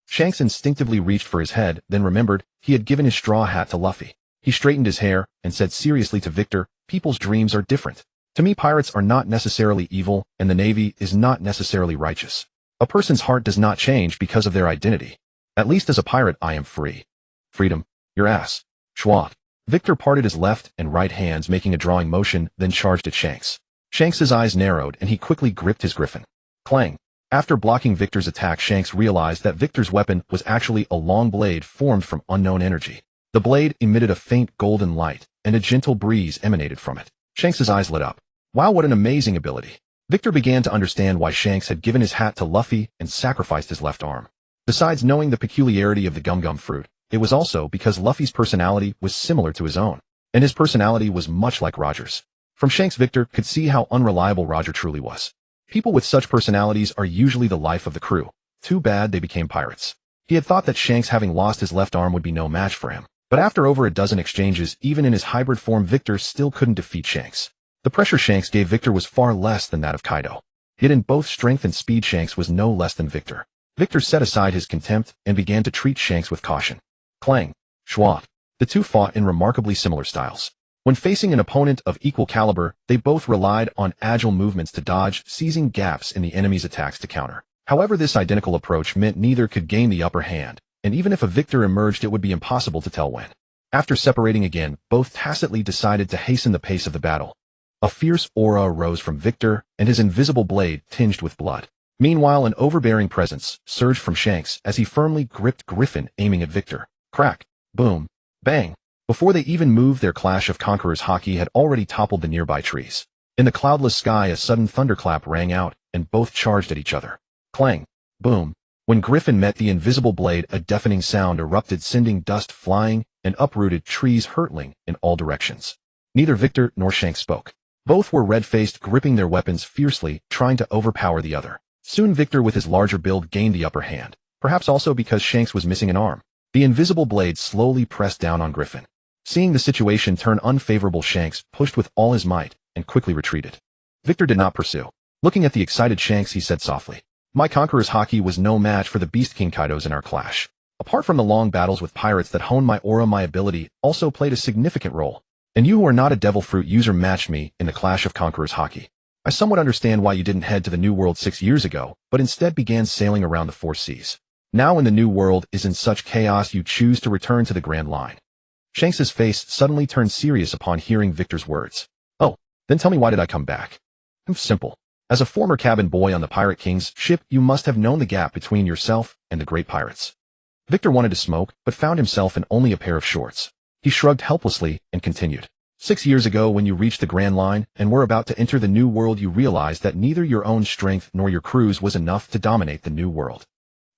Shanks instinctively reached for his head, then remembered he had given his straw hat to Luffy. He straightened his hair and said seriously to Victor, "People's dreams are different. To me, pirates are not necessarily evil, and the Navy is not necessarily righteous. A person's heart does not change because of their identity. At least as a pirate, I am free." "Freedom? Your ass." Schwa. Victor parted his left and right hands, making a drawing motion, then charged at Shanks. Shanks's eyes narrowed, and he quickly gripped his griffin. Clang. After blocking Victor's attack, Shanks realized that Victor's weapon was actually a long blade formed from unknown energy. The blade emitted a faint golden light, and a gentle breeze emanated from it. Shanks's eyes lit up. Wow, what an amazing ability. Victor began to understand why Shanks had given his hat to Luffy and sacrificed his left arm. Besides knowing the peculiarity of the gum-gum fruit, it was also because Luffy's personality was similar to his own, and his personality was much like Roger's. From Shanks, Victor could see how unreliable Roger truly was. People with such personalities are usually the life of the crew. Too bad they became pirates. He had thought that Shanks, having lost his left arm, would be no match for him. But after over a dozen exchanges, even in his hybrid form, Victor still couldn't defeat Shanks. The pressure Shanks gave Victor was far less than that of Kaido. Yet in both strength and speed, Shanks was no less than Victor. Victor set aside his contempt and began to treat Shanks with caution. Clang. Schwa. The two fought in remarkably similar styles. When facing an opponent of equal caliber, they both relied on agile movements to dodge, seizing gaps in the enemy's attacks to counter. However, this identical approach meant neither could gain the upper hand, and even if a victor emerged, it would be impossible to tell when. After separating again, both tacitly decided to hasten the pace of the battle. A fierce aura arose from Victor, and his invisible blade tinged with blood. Meanwhile, an overbearing presence surged from Shanks as he firmly gripped Griffin, aiming at Victor. Crack, boom, bang. Before they even moved, their clash of conquerors, Haki had already toppled the nearby trees. In the cloudless sky, a sudden thunderclap rang out, and both charged at each other. Clang, boom. When Griffin met the invisible blade, a deafening sound erupted, sending dust flying and uprooted trees hurtling in all directions. Neither Victor nor Shanks spoke. Both were red-faced, gripping their weapons fiercely, trying to overpower the other. Soon Victor with his larger build gained the upper hand, perhaps also because Shanks was missing an arm. The invisible blade slowly pressed down on Griffin. Seeing the situation turn unfavorable, Shanks pushed with all his might and quickly retreated. Victor did not pursue. Looking at the excited Shanks, he said softly, "My conqueror's Haki was no match for the Beast King Kaido's in our clash. Apart from the long battles with pirates that honed my aura, my ability also played a significant role. And you who are not a devil fruit user matched me in the clash of conqueror's Haki. I somewhat understand why you didn't head to the New World 6 years ago, but instead began sailing around the four seas. Now when the New World is in such chaos, you choose to return to the Grand Line." Shanks's face suddenly turned serious upon hearing Victor's words. "Oh, then tell me, why did I come back?" "Simple. As a former cabin boy on the Pirate King's ship, you must have known the gap between yourself and the great pirates." Victor wanted to smoke, but found himself in only a pair of shorts. He shrugged helplessly and continued. 6 years ago, when you reached the Grand Line and were about to enter the New World, you realized that neither your own strength nor your crew's was enough to dominate the New World.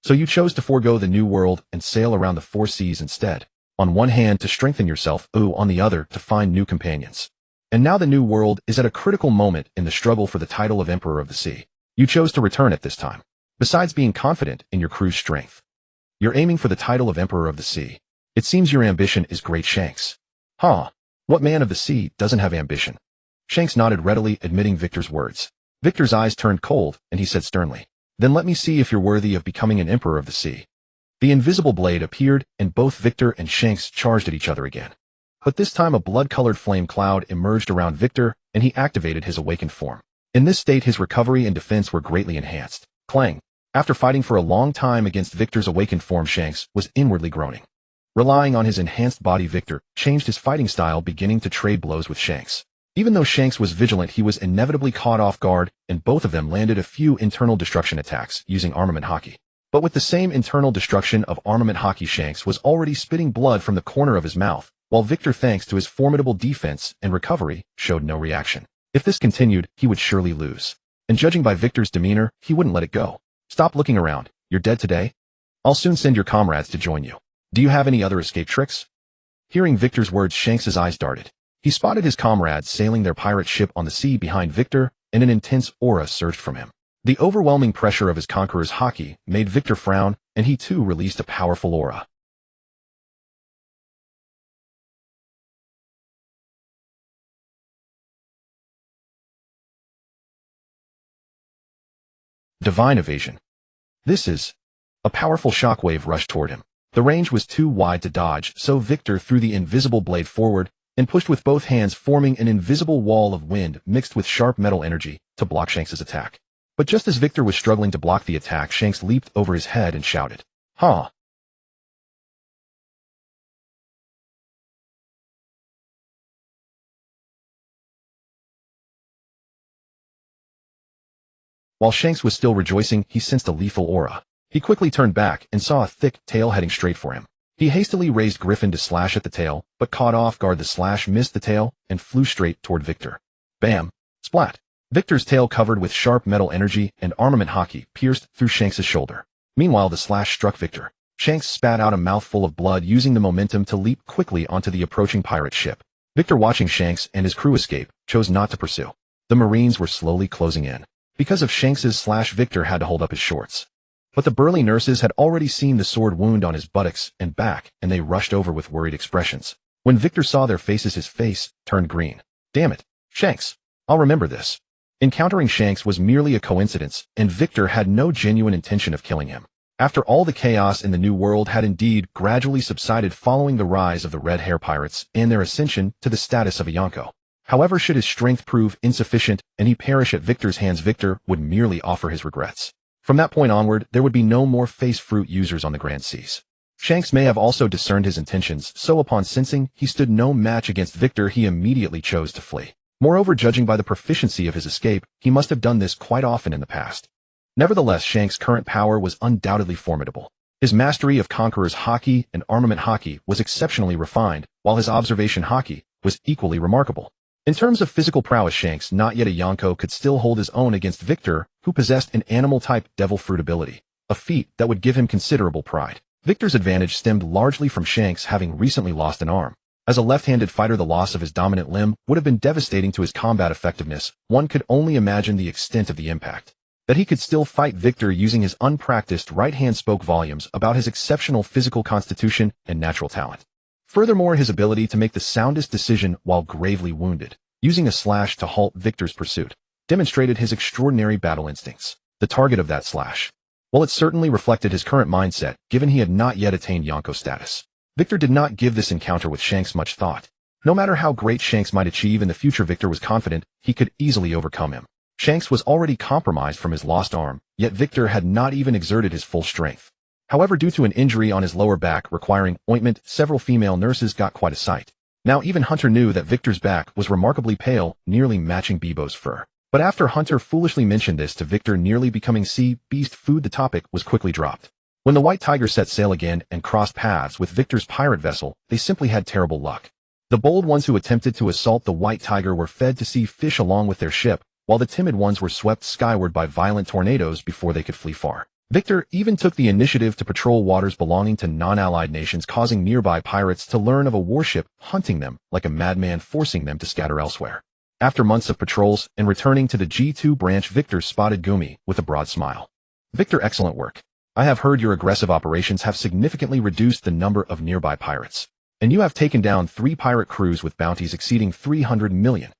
So you chose to forego the New World and sail around the four seas instead. On one hand, to strengthen yourself, on the other, to find new companions. And now the New World is at a critical moment in the struggle for the title of Emperor of the Sea. You chose to return at this time. Besides being confident in your crew's strength, you're aiming for the title of Emperor of the Sea. It seems your ambition is great, Shanks. Huh? What man of the sea doesn't have ambition? Shanks nodded readily, admitting Victor's words. Victor's eyes turned cold, and he said sternly, "Then let me see if you're worthy of becoming an Emperor of the Sea." The invisible blade appeared, and both Victor and Shanks charged at each other again. But this time a blood-colored flame cloud emerged around Victor, and he activated his awakened form. In this state, his recovery and defense were greatly enhanced. Clang! After fighting for a long time against Victor's awakened form, Shanks was inwardly groaning. Relying on his enhanced body, Victor changed his fighting style, beginning to trade blows with Shanks. Even though Shanks was vigilant, he was inevitably caught off guard, and both of them landed a few internal destruction attacks using armament Haki. But with the same internal destruction of armament Haki, Shanks was already spitting blood from the corner of his mouth, while Victor, thanks to his formidable defense and recovery, showed no reaction. If this continued, he would surely lose. And judging by Victor's demeanor, he wouldn't let it go. "Stop looking around. You're dead today? I'll soon send your comrades to join you. Do you have any other escape tricks?" Hearing Victor's words, Shanks's eyes darted. He spotted his comrades sailing their pirate ship on the sea behind Victor, and an intense aura surged from him. The overwhelming pressure of his conqueror's Haki made Victor frown, and he too released a powerful aura. Divine evasion. This is... A powerful shockwave rushed toward him. The range was too wide to dodge, so Victor threw the invisible blade forward and pushed with both hands, forming an invisible wall of wind mixed with sharp metal energy to block Shanks's attack. But just as Victor was struggling to block the attack, Shanks leaped over his head and shouted, "Ha!" While Shanks was still rejoicing, he sensed a lethal aura. He quickly turned back and saw a thick tail heading straight for him. He hastily raised Griffin to slash at the tail, but caught off guard. The slash missed the tail and flew straight toward Victor. Bam! Splat! Victor's tail, covered with sharp metal energy and armament Haki, pierced through Shanks's shoulder. Meanwhile, the slash struck Victor. Shanks spat out a mouthful of blood, using the momentum to leap quickly onto the approaching pirate ship. Victor, watching Shanks and his crew escape, chose not to pursue. The Marines were slowly closing in. Because of Shanks's slash, Victor had to hold up his shorts. But the burly nurses had already seen the sword wound on his buttocks and back, and they rushed over with worried expressions. When Victor saw their faces, his face turned green. "Damn it, Shanks. I'll remember this." Encountering Shanks was merely a coincidence, and Victor had no genuine intention of killing him. After all, the chaos in the New World had indeed gradually subsided following the rise of the Red Hair Pirates and their ascension to the status of a Yonko. However, should his strength prove insufficient and he perish at Victor's hands, Victor would merely offer his regrets. From that point onward, there would be no more face fruit users on the Grand Seas. Shanks may have also discerned his intentions, so upon sensing he stood no match against Victor, he immediately chose to flee. Moreover, judging by the proficiency of his escape, he must have done this quite often in the past. Nevertheless, Shanks' current power was undoubtedly formidable. His mastery of Conqueror's Haki and Armament Haki was exceptionally refined, while his observation Haki was equally remarkable. In terms of physical prowess, Shanks, not yet a Yonko, could still hold his own against Victor, who possessed an animal-type devil fruit ability, a feat that would give him considerable pride. Victor's advantage stemmed largely from Shanks having recently lost an arm. As a left-handed fighter, the loss of his dominant limb would have been devastating to his combat effectiveness. One could only imagine the extent of the impact. That he could still fight Victor using his unpracticed right hand spoke volumes about his exceptional physical constitution and natural talent. Furthermore, his ability to make the soundest decision while gravely wounded, using a slash to halt Victor's pursuit, demonstrated his extraordinary battle instincts. The target of that slash. While it certainly reflected his current mindset, given he had not yet attained Yonko status, Victor did not give this encounter with Shanks much thought. No matter how great Shanks might achieve in the future, Victor was confident he could easily overcome him. Shanks was already compromised from his lost arm, yet Victor had not even exerted his full strength. However, due to an injury on his lower back requiring ointment, several female nurses got quite a sight. Now even Hunter knew that Victor's back was remarkably pale, nearly matching Bebo's fur. But after Hunter foolishly mentioned this to Victor, nearly becoming sea beast food, the topic was quickly dropped. When the White Tiger set sail again and crossed paths with Victor's pirate vessel, they simply had terrible luck. The bold ones who attempted to assault the White Tiger were fed to sea fish along with their ship, while the timid ones were swept skyward by violent tornadoes before they could flee far. Victor even took the initiative to patrol waters belonging to non-allied nations, causing nearby pirates to learn of a warship hunting them like a madman, forcing them to scatter elsewhere. After months of patrols and returning to the G2 branch, Victor spotted Gumi with a broad smile. Victor, excellent work. I have heard your aggressive operations have significantly reduced the number of nearby pirates, and you have taken down 3 pirate crews with bounties exceeding 300 million.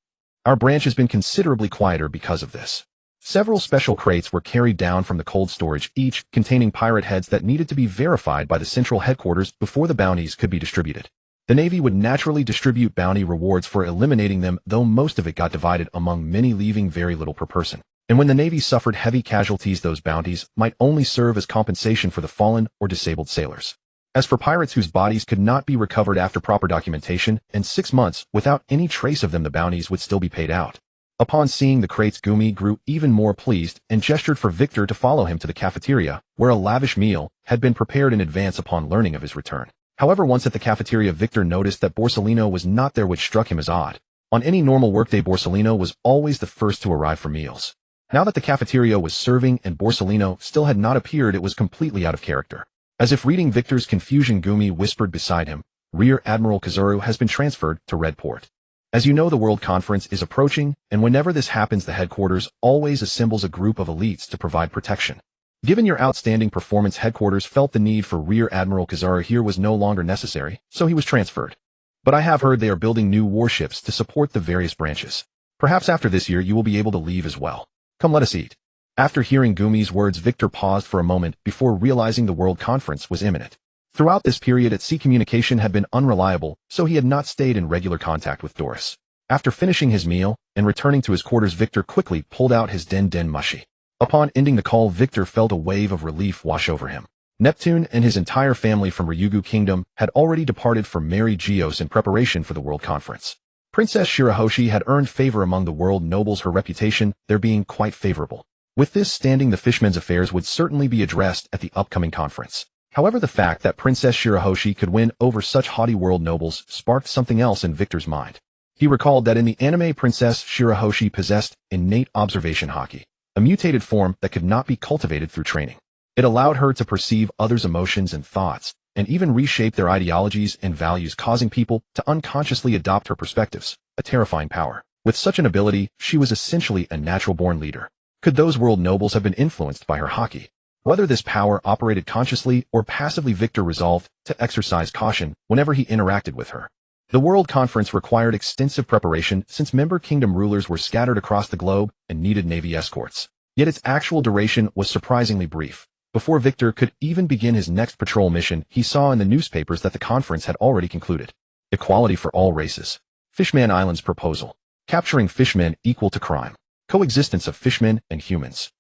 Our branch has been considerably quieter because of this. Several special crates were carried down from the cold storage, each containing pirate heads that needed to be verified by the central headquarters before the bounties could be distributed. The Navy would naturally distribute bounty rewards for eliminating them, though most of it got divided among many, leaving very little per person. And when the Navy suffered heavy casualties, those bounties might only serve as compensation for the fallen or disabled sailors. As for pirates whose bodies could not be recovered after proper documentation, in 6 months, without any trace of them, the bounties would still be paid out. Upon seeing the crates, Gumi grew even more pleased and gestured for Victor to follow him to the cafeteria, where a lavish meal had been prepared in advance upon learning of his return. However, once at the cafeteria, Victor noticed that Borsellino was not there, which struck him as odd. On any normal workday, Borsellino was always the first to arrive for meals. Now that the cafeteria was serving and Borsellino still had not appeared, it was completely out of character. As if reading Victor's confusion, Gumi whispered beside him, Rear Admiral Kazuru has been transferred to Red Port. As you know, the World Conference is approaching, and whenever this happens, the headquarters always assembles a group of elites to provide protection. Given your outstanding performance, headquarters felt the need for Rear Admiral Kazuru here was no longer necessary, so he was transferred. But I have heard they are building new warships to support the various branches. Perhaps after this year you will be able to leave as well. Come, let us eat. After hearing Gumi's words, Victor paused for a moment before realizing the World Conference was imminent. Throughout this period at sea, communication had been unreliable, so he had not stayed in regular contact with Doris. After finishing his meal and returning to his quarters, Victor quickly pulled out his Den Mushi. Upon ending the call, Victor felt a wave of relief wash over him. Neptune and his entire family from Ryugu Kingdom had already departed for Mary Geos in preparation for the World Conference. Princess Shirahoshi had earned favor among the world nobles, her reputation there being quite favorable. With this standing, the fishmen's affairs would certainly be addressed at the upcoming conference. However, the fact that Princess Shirahoshi could win over such haughty world nobles sparked something else in Victor's mind. He recalled that in the anime, Princess Shirahoshi possessed innate observation Haki, a mutated form that could not be cultivated through training. It allowed her to perceive others' emotions and thoughts, and even reshape their ideologies and values, causing people to unconsciously adopt her perspectives, a terrifying power. With such an ability, she was essentially a natural-born leader. Could those world nobles have been influenced by her Haki? Whether this power operated consciously or passively, Victor resolved to exercise caution whenever he interacted with her. The World Conference required extensive preparation since member kingdom rulers were scattered across the globe and needed Navy escorts. Yet its actual duration was surprisingly brief. Before Victor could even begin his next patrol mission, he saw in the newspapers that the conference had already concluded. Equality for all races. Fishman Island's proposal. Capturing fishmen equal to crime. Coexistence of fishmen and humans.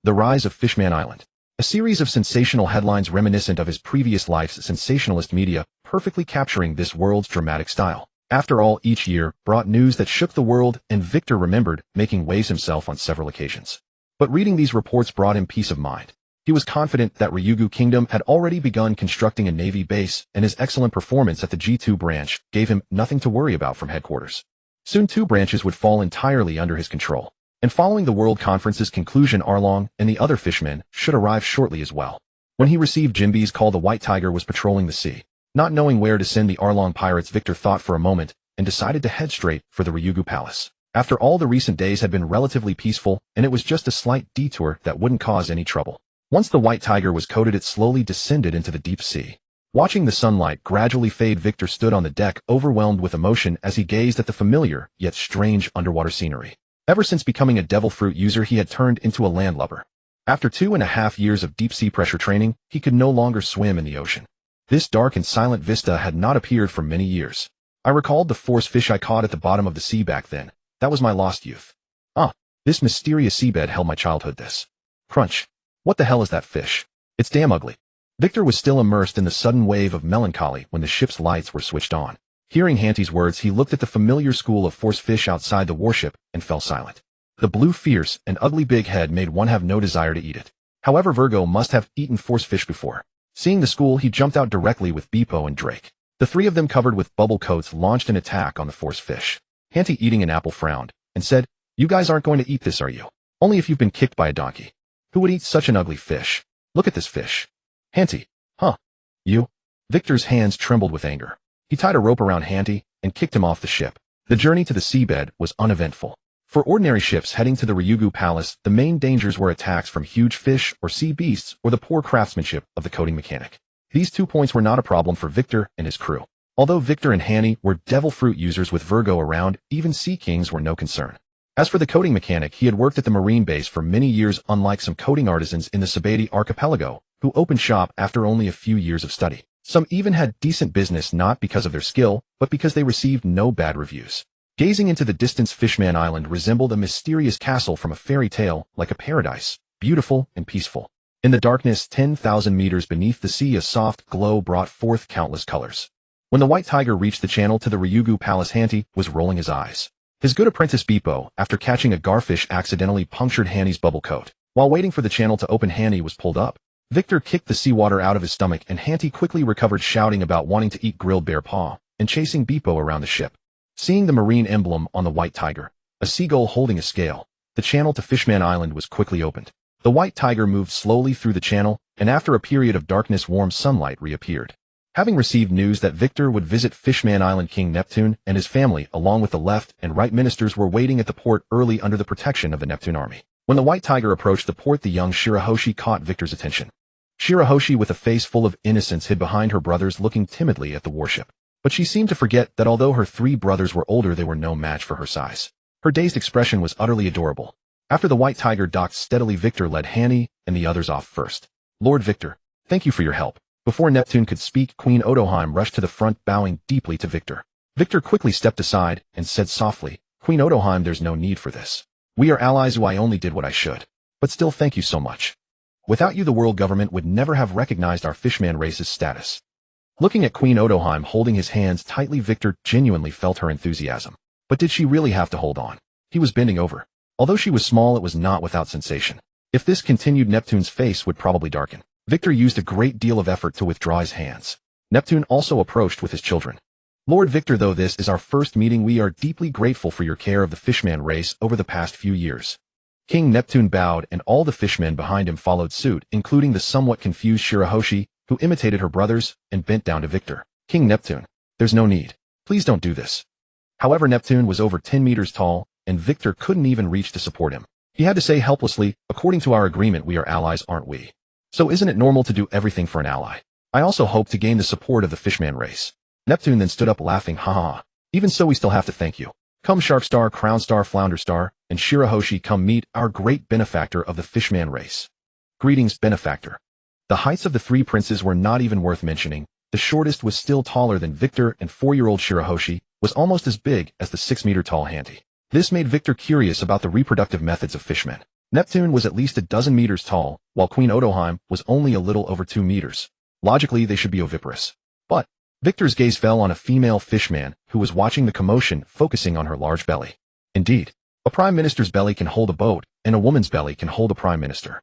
The rise of Fishman Island. A series of sensational headlines reminiscent of his previous life's sensationalist media, perfectly capturing this world's dramatic style. After all, each year brought news that shook the world, and Victor remembered making waves himself on several occasions. But reading these reports brought him peace of mind. He was confident that Ryugu Kingdom had already begun constructing a Navy base, and his excellent performance at the G2 branch gave him nothing to worry about from headquarters. Soon 2 branches would fall entirely under his control. And following the World Conference's conclusion, Arlong and the other fishmen should arrive shortly as well. When he received Jinbe's call, the White Tiger was patrolling the sea. Not knowing where to send the Arlong pirates, Victor thought for a moment and decided to head straight for the Ryugu Palace. After all, the recent days had been relatively peaceful, and it was just a slight detour that wouldn't cause any trouble. Once the white tiger was coated, it slowly descended into the deep sea. Watching the sunlight gradually fade, Victor stood on the deck, overwhelmed with emotion as he gazed at the familiar, yet strange underwater scenery. Ever since becoming a devil fruit user, he had turned into a landlubber. After 2.5 years of deep-sea pressure training, he could no longer swim in the ocean. This dark and silent vista had not appeared for many years. I recalled the force fish I caught at the bottom of the sea back then. That was my lost youth. This mysterious seabed held my childhood. This. Crunch. What the hell is that fish? It's damn ugly. Victor was still immersed in the sudden wave of melancholy when the ship's lights were switched on. Hearing Hanty's words, he looked at the familiar school of force fish outside the warship and fell silent. The blue, fierce, and ugly big head made one have no desire to eat it. However, Virgo must have eaten force fish before. Seeing the school, he jumped out directly with Beepo and Drake. The three of them, covered with bubble coats, launched an attack on the force fish. Hanty, eating an apple, frowned and said, "You guys aren't going to eat this, are you? Only if you've been kicked by a donkey. Who would eat such an ugly fish? Look at this fish." Hanty. Huh? You? Victor's hands trembled with anger. He tied a rope around Hanty and kicked him off the ship. The journey to the seabed was uneventful. For ordinary ships heading to the Ryugu Palace, the main dangers were attacks from huge fish or sea beasts, or the poor craftsmanship of the coding mechanic. These 2 points were not a problem for Victor and his crew. Although Victor and Hanty were devil fruit users with Virgo around, even sea kings were no concern. As for the coding mechanic, he had worked at the marine base for many years, unlike some coding artisans in the Sabati archipelago, who opened shop after only a few years of study. Some even had decent business, not because of their skill, but because they received no bad reviews. Gazing into the distance, Fishman Island resembled a mysterious castle from a fairy tale, like a paradise, beautiful and peaceful. In the darkness, 10,000 meters beneath the sea, a soft glow brought forth countless colors. When the white tiger reached the channel to the Ryugu Palace, Hanty was rolling his eyes. His good apprentice Beepo, after catching a garfish, accidentally punctured Hanty's bubble coat. While waiting for the channel to open, Hanty was pulled up. Victor kicked the seawater out of his stomach, and Hanty quickly recovered, shouting about wanting to eat grilled bear paw, and chasing Beepo around the ship. Seeing the marine emblem on the white tiger, a seagull holding a scale, the channel to Fishman Island was quickly opened. The white tiger moved slowly through the channel, and after a period of darkness, warm sunlight reappeared. Having received news that Victor would visit Fishman Island, King Neptune and his family, along with the left and right ministers, were waiting at the port early under the protection of the Neptune army. When the white tiger approached the port, the young Shirahoshi caught Victor's attention. Shirahoshi, with a face full of innocence, hid behind her brothers, looking timidly at the warship. But she seemed to forget that although her 3 brothers were older, they were no match for her size. Her dazed expression was utterly adorable. After the white tiger docked steadily, Victor led Hanty and the others off first. "Lord Victor, thank you for your help." Before Neptune could speak, Queen Otoheim rushed to the front, bowing deeply to Victor. Victor quickly stepped aside and said softly, "Queen Otoheim, there's no need for this. We are allies. I only did what I should. But still, thank you so much. Without you, the world government would never have recognized our fishman race's status." Looking at Queen Otoheim holding his hands tightly, Victor genuinely felt her enthusiasm. But did she really have to hold on? He was bending over. Although she was small, it was not without sensation. If this continued, Neptune's face would probably darken. Victor used a great deal of effort to withdraw his hands. Neptune also approached with his children. "Lord Victor, though this is our first meeting, we are deeply grateful for your care of the fishman race over the past few years." King Neptune bowed, and all the fishmen behind him followed suit, including the somewhat confused Shirahoshi, who imitated her brothers and bent down to Victor. "King Neptune, there's no need. Please don't do this." However, Neptune was over 10 meters tall, and Victor couldn't even reach to support him. He had to say helplessly, "According to our agreement, we are allies, aren't we? So isn't it normal to do everything for an ally? I also hope to gain the support of the fishman race." Neptune then stood up, laughing, "Ha ha ha. Even so, we still have to thank you. Come Shark Star, Crown Star, Flounder Star, and Shirahoshi, come meet our great benefactor of the fishman race." "Greetings, benefactor." The heights of the 3 princes were not even worth mentioning. The shortest was still taller than Victor, and 4-year-old Shirahoshi was almost as big as the 6-meter-tall Hanty. This made Victor curious about the reproductive methods of fishmen. Neptune was at least a dozen meters tall, while Queen Otoheim was only a little over 2 meters. Logically, they should be oviparous. But Victor's gaze fell on a female fishman who was watching the commotion, focusing on her large belly. Indeed, a prime minister's belly can hold a boat, and a woman's belly can hold a prime minister.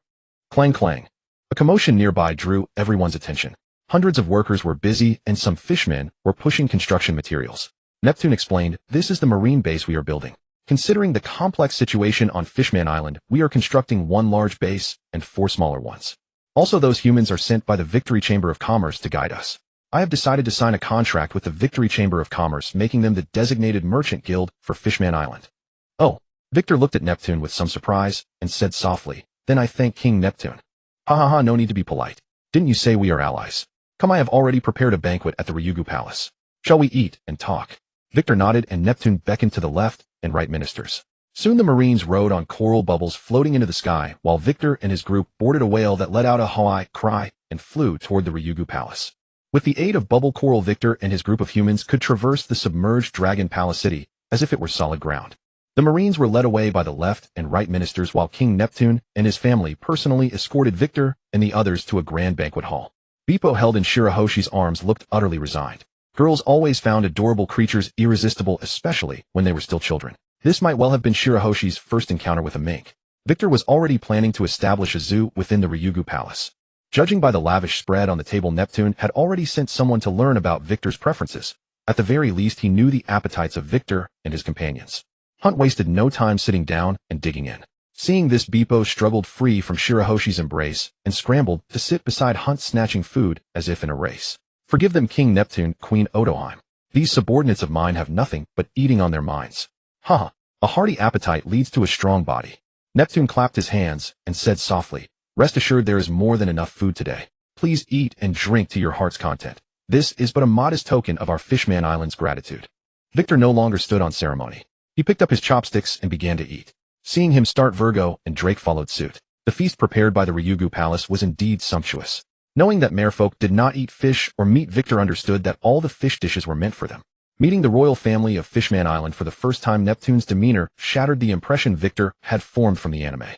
Clang clang. A commotion nearby drew everyone's attention. Hundreds of workers were busy, and some fishmen were pushing construction materials. Neptune explained, "This is the marine base we are building. Considering the complex situation on Fishman Island, we are constructing 1 large base and 4 smaller ones. Also, those humans are sent by the Victory Chamber of Commerce to guide us. I have decided to sign a contract with the Victory Chamber of Commerce, making them the designated merchant guild for Fishman Island." "Oh, Victor looked at Neptune with some surprise and said softly, "Then I thank King Neptune." "Ha ha ha, no need to be polite. Didn't you say we are allies? Come, I have already prepared a banquet at the Ryugu Palace. Shall we eat and talk?" Victor nodded and Neptune beckoned to the left and right ministers. Soon the Marines rode on coral bubbles floating into the sky while Victor and his group boarded a whale that let out a Hawaii cry and flew toward the Ryugu Palace. With the aid of bubble coral, Victor and his group of humans could traverse the submerged Dragon Palace city as if it were solid ground. The Marines were led away by the left and right ministers while King Neptune and his family personally escorted Victor and the others to a grand banquet hall. Beppo, held in Shirahoshi's arms, looked utterly resigned. Girls always found adorable creatures irresistible, especially when they were still children. This might well have been Shirahoshi's first encounter with a mink. Victor was already planning to establish a zoo within the Ryugu Palace. Judging by the lavish spread on the table, Neptune had already sent someone to learn about Victor's preferences. At the very least, he knew the appetites of Victor and his companions. Hunt wasted no time sitting down and digging in. Seeing this, Beppo struggled free from Shirahoshi's embrace and scrambled to sit beside Hunt, snatching food as if in a race. "Forgive them, King Neptune, Queen Otoheim. These subordinates of mine have nothing but eating on their minds." "Ha! A hearty appetite leads to a strong body." Neptune clapped his hands and said softly, "Rest assured there is more than enough food today. Please eat and drink to your heart's content. This is but a modest token of our Fishman Island's gratitude." Victor no longer stood on ceremony. He picked up his chopsticks and began to eat. Seeing him start, Virgo and Drake followed suit. The feast prepared by the Ryugu Palace was indeed sumptuous. Knowing that merfolk did not eat fish or meat, Victor understood that all the fish dishes were meant for them. Meeting the royal family of Fishman Island for the first time, Neptune's demeanor shattered the impression Victor had formed from the anime.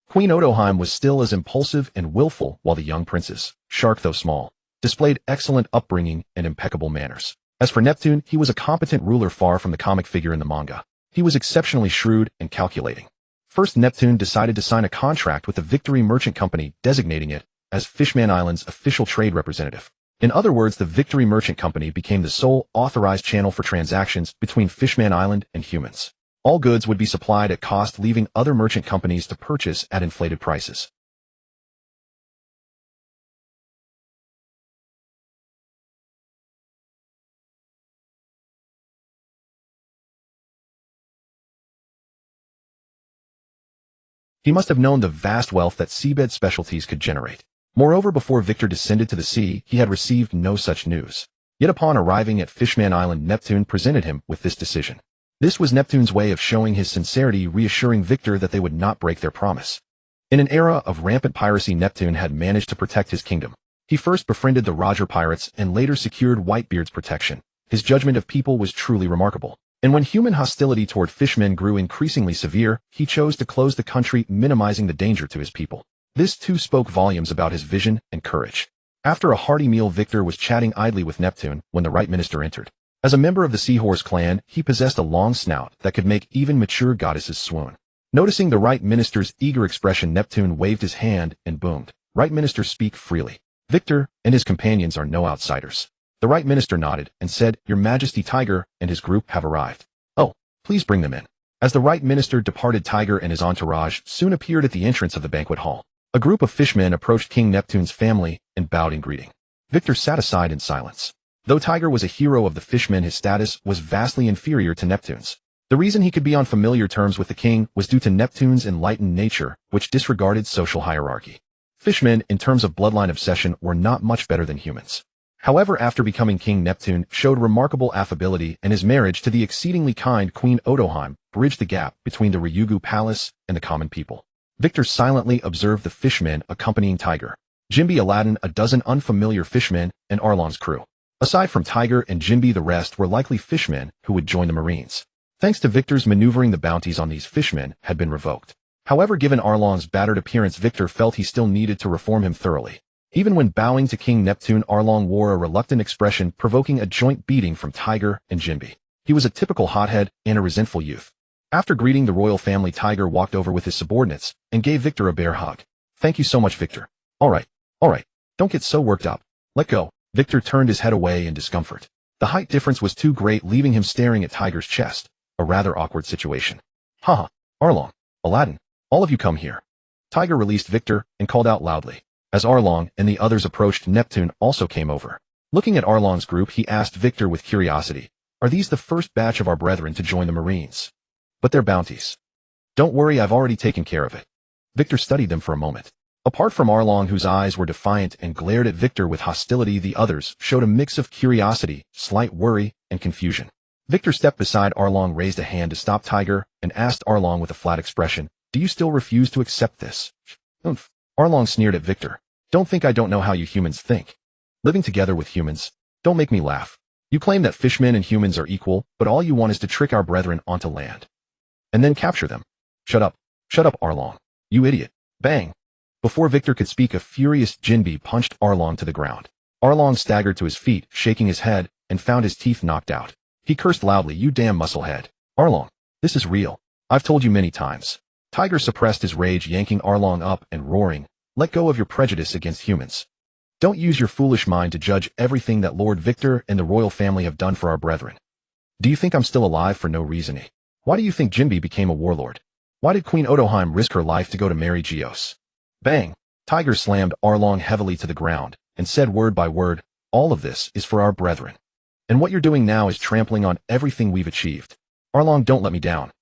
Queen Otoheim was still as impulsive and willful, while the young princes, shark though small, displayed excellent upbringing and impeccable manners. As for Neptune, he was a competent ruler, far from the comic figure in the manga. He was exceptionally shrewd and calculating. First, Neptune decided to sign a contract with the Victory Merchant Company, designating it as Fishman Island's official trade representative. In other words, the Victory Merchant Company became the sole authorized channel for transactions between Fishman Island and humans. All goods would be supplied at cost, leaving other merchant companies to purchase at inflated prices. He must have known the vast wealth that seabed specialties could generate. Moreover, before Victor descended to the sea, he had received no such news. Yet upon arriving at Fishman Island, Neptune presented him with this decision. This was Neptune's way of showing his sincerity, reassuring Victor that they would not break their promise. In an era of rampant piracy, Neptune had managed to protect his kingdom. He first befriended the Roger pirates and later secured Whitebeard's protection. His judgment of people was truly remarkable. And when human hostility toward fishmen grew increasingly severe, he chose to close the country, minimizing the danger to his people. This too spoke volumes about his vision and courage. After a hearty meal, Victor was chatting idly with Neptune when the right minister entered. As a member of the Seahorse clan, he possessed a long snout that could make even mature goddesses swoon. Noticing the right minister's eager expression, Neptune waved his hand and boomed, "Right minister, speak freely. Victor and his companions are no outsiders." The right minister nodded and said, "Your Majesty, Tiger and his group have arrived." "Oh, please bring them in." As the right minister departed, Tiger and his entourage soon appeared at the entrance of the banquet hall. A group of fishmen approached King Neptune's family and bowed in greeting. Victor sat aside in silence. Though Tiger was a hero of the fishmen, his status was vastly inferior to Neptune's. The reason he could be on familiar terms with the king was due to Neptune's enlightened nature, which disregarded social hierarchy. Fishmen, in terms of bloodline obsession, were not much better than humans. However, after becoming king, Neptune showed remarkable affability, and his marriage to the exceedingly kind Queen Otoheim bridged the gap between the Ryugu Palace and the common people. Victor silently observed the fishmen accompanying Tiger, Jimby, Aladdin, a dozen unfamiliar fishmen, and Arlong's crew. Aside from Tiger and Jimby, the rest were likely fishmen who would join the Marines. Thanks to Victor's maneuvering, the bounties on these fishmen had been revoked. However, given Arlong's battered appearance, Victor felt he still needed to reform him thoroughly. Even when bowing to King Neptune, Arlong wore a reluctant expression, provoking a joint beating from Tiger and Jimby. He was a typical hothead and a resentful youth. After greeting the royal family, Tiger walked over with his subordinates and gave Victor a bear hug. "Thank you so much, Victor." All right. Don't get so worked up. Let go." Victor turned his head away in discomfort. The height difference was too great, leaving him staring at Tiger's chest. A rather awkward situation. "Haha, Arlong, Aladdin, all of you come here." Tiger released Victor and called out loudly. As Arlong and the others approached, Neptune also came over. Looking at Arlong's group, he asked Victor with curiosity, "Are these the first batch of our brethren to join the Marines?" "But their bounties." Don't worry, I've already taken care of it. Victor studied them for a moment. Apart from Arlong, whose eyes were defiant and glared at Victor with hostility, the others showed a mix of curiosity, slight worry, and confusion. Victor stepped beside Arlong, raised a hand to stop Tiger, and asked Arlong with a flat expression, "Do you still refuse to accept this?" "Oomph." Arlong sneered at Victor. "Don't think I don't know how you humans think. Living together with humans. Don't make me laugh. You claim that fishmen and humans are equal, but all you want is to trick our brethren onto land. And then capture them. Shut up. Shut up, Arlong. You idiot." Bang. Before Victor could speak, a furious Jinbi punched Arlong to the ground. Arlong staggered to his feet, shaking his head, and found his teeth knocked out. He cursed loudly, "You damn musclehead. Arlong, this is real. I've told you many times." Tiger suppressed his rage, yanking Arlong up and roaring, "Let go of your prejudice against humans. Don't use your foolish mind to judge everything that Lord Victor and the royal family have done for our brethren. Do you think I'm still alive for no reason? Why do you think Jinbi became a warlord? Why did Queen Otoheim risk her life to go to marry Geos?" Bang! Tiger slammed Arlong heavily to the ground and said word by word, "All of this is for our brethren. And what you're doing now is trampling on everything we've achieved. Arlong, don't let me down."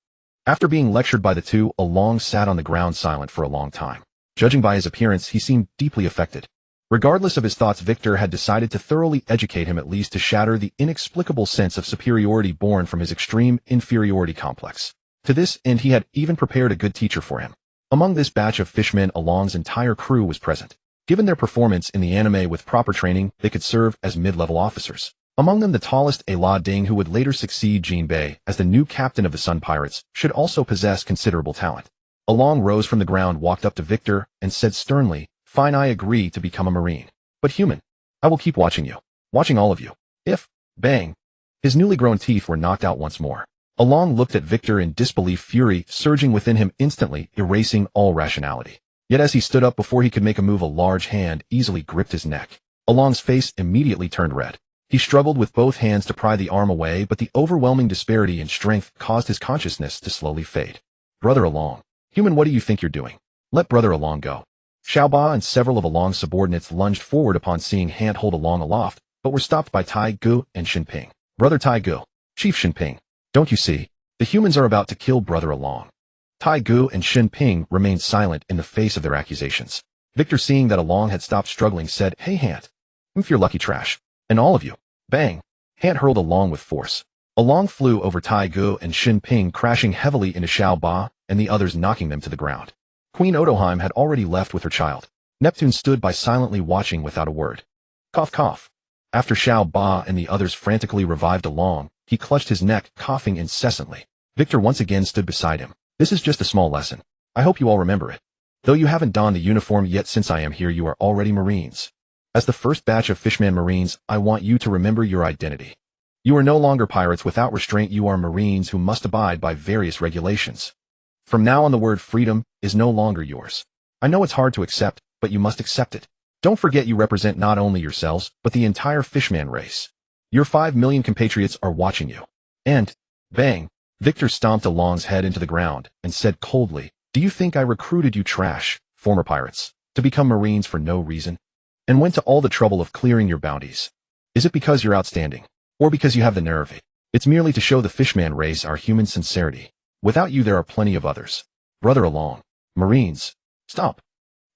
After being lectured by the two, Arlong sat on the ground silent for a long time. Judging by his appearance, he seemed deeply affected. Regardless of his thoughts, Victor had decided to thoroughly educate him, at least to shatter the inexplicable sense of superiority born from his extreme inferiority complex. To this end, he had even prepared a good teacher for him. Among this batch of fishmen, Arlong's entire crew was present. Given their performance in the anime with proper training, they could serve as mid-level officers. Among them, the tallest, La Ding, who would later succeed Jinbei as the new captain of the Sun Pirates, should also possess considerable talent. Arlong rose from the ground, walked up to Victor, and said sternly, "Fine, I agree to become a Marine. But human, I will keep watching you. Watching all of you. If..." Bang! His newly grown teeth were knocked out once more. Arlong looked at Victor in disbelief, fury surging within him, instantly erasing all rationality. Yet as he stood up, before he could make a move, a large hand easily gripped his neck. Arlong's face immediately turned red. He struggled with both hands to pry the arm away, but the overwhelming disparity in strength caused his consciousness to slowly fade. "Brother Arlong. Human, what do you think you're doing? Let Brother Arlong go." Xiaoba and several of Arlong's subordinates lunged forward upon seeing hand hold Arlong aloft, but were stopped by Tai Gu and Shinping. "Brother Tai Gu. Chief Shinping. Don't you see? The humans are about to kill Brother Arlong." Tai Gu and Shinping remained silent in the face of their accusations. Victor, seeing that Arlong had stopped struggling, said, "Hey, Hant. If you're lucky trash. And all of you." Bang! Hant hurled Arlong with force. Arlong flew over Tai Gu and Shinping, crashing heavily into Xiaoba and the others, knocking them to the ground. Queen Otoheim had already left with her child. Neptune stood by silently watching without a word. Cough, cough. After Xiaoba and the others frantically revived Arlong, he clutched his neck, coughing incessantly. Victor once again stood beside him. "This is just a small lesson. I hope you all remember it. Though you haven't donned the uniform yet, since I am here, you are already Marines. As the first batch of Fishman Marines, I want you to remember your identity. You are no longer pirates without restraint. You are Marines who must abide by various regulations. From now on, the word freedom is no longer yours. I know it's hard to accept, but you must accept it. Don't forget you represent not only yourselves, but the entire Fishman race. Your 5 million compatriots are watching you." And, bang, Victor stomped Arlong's head into the ground and said coldly, "Do you think I recruited you trash, former pirates, to become Marines for no reason? And went to all the trouble of clearing your bounties? Is it because you're outstanding? Or because you have the nerve? It's merely to show the Fishman race our human sincerity. Without you, there are plenty of others. Brother Arlong. Marines. Stop."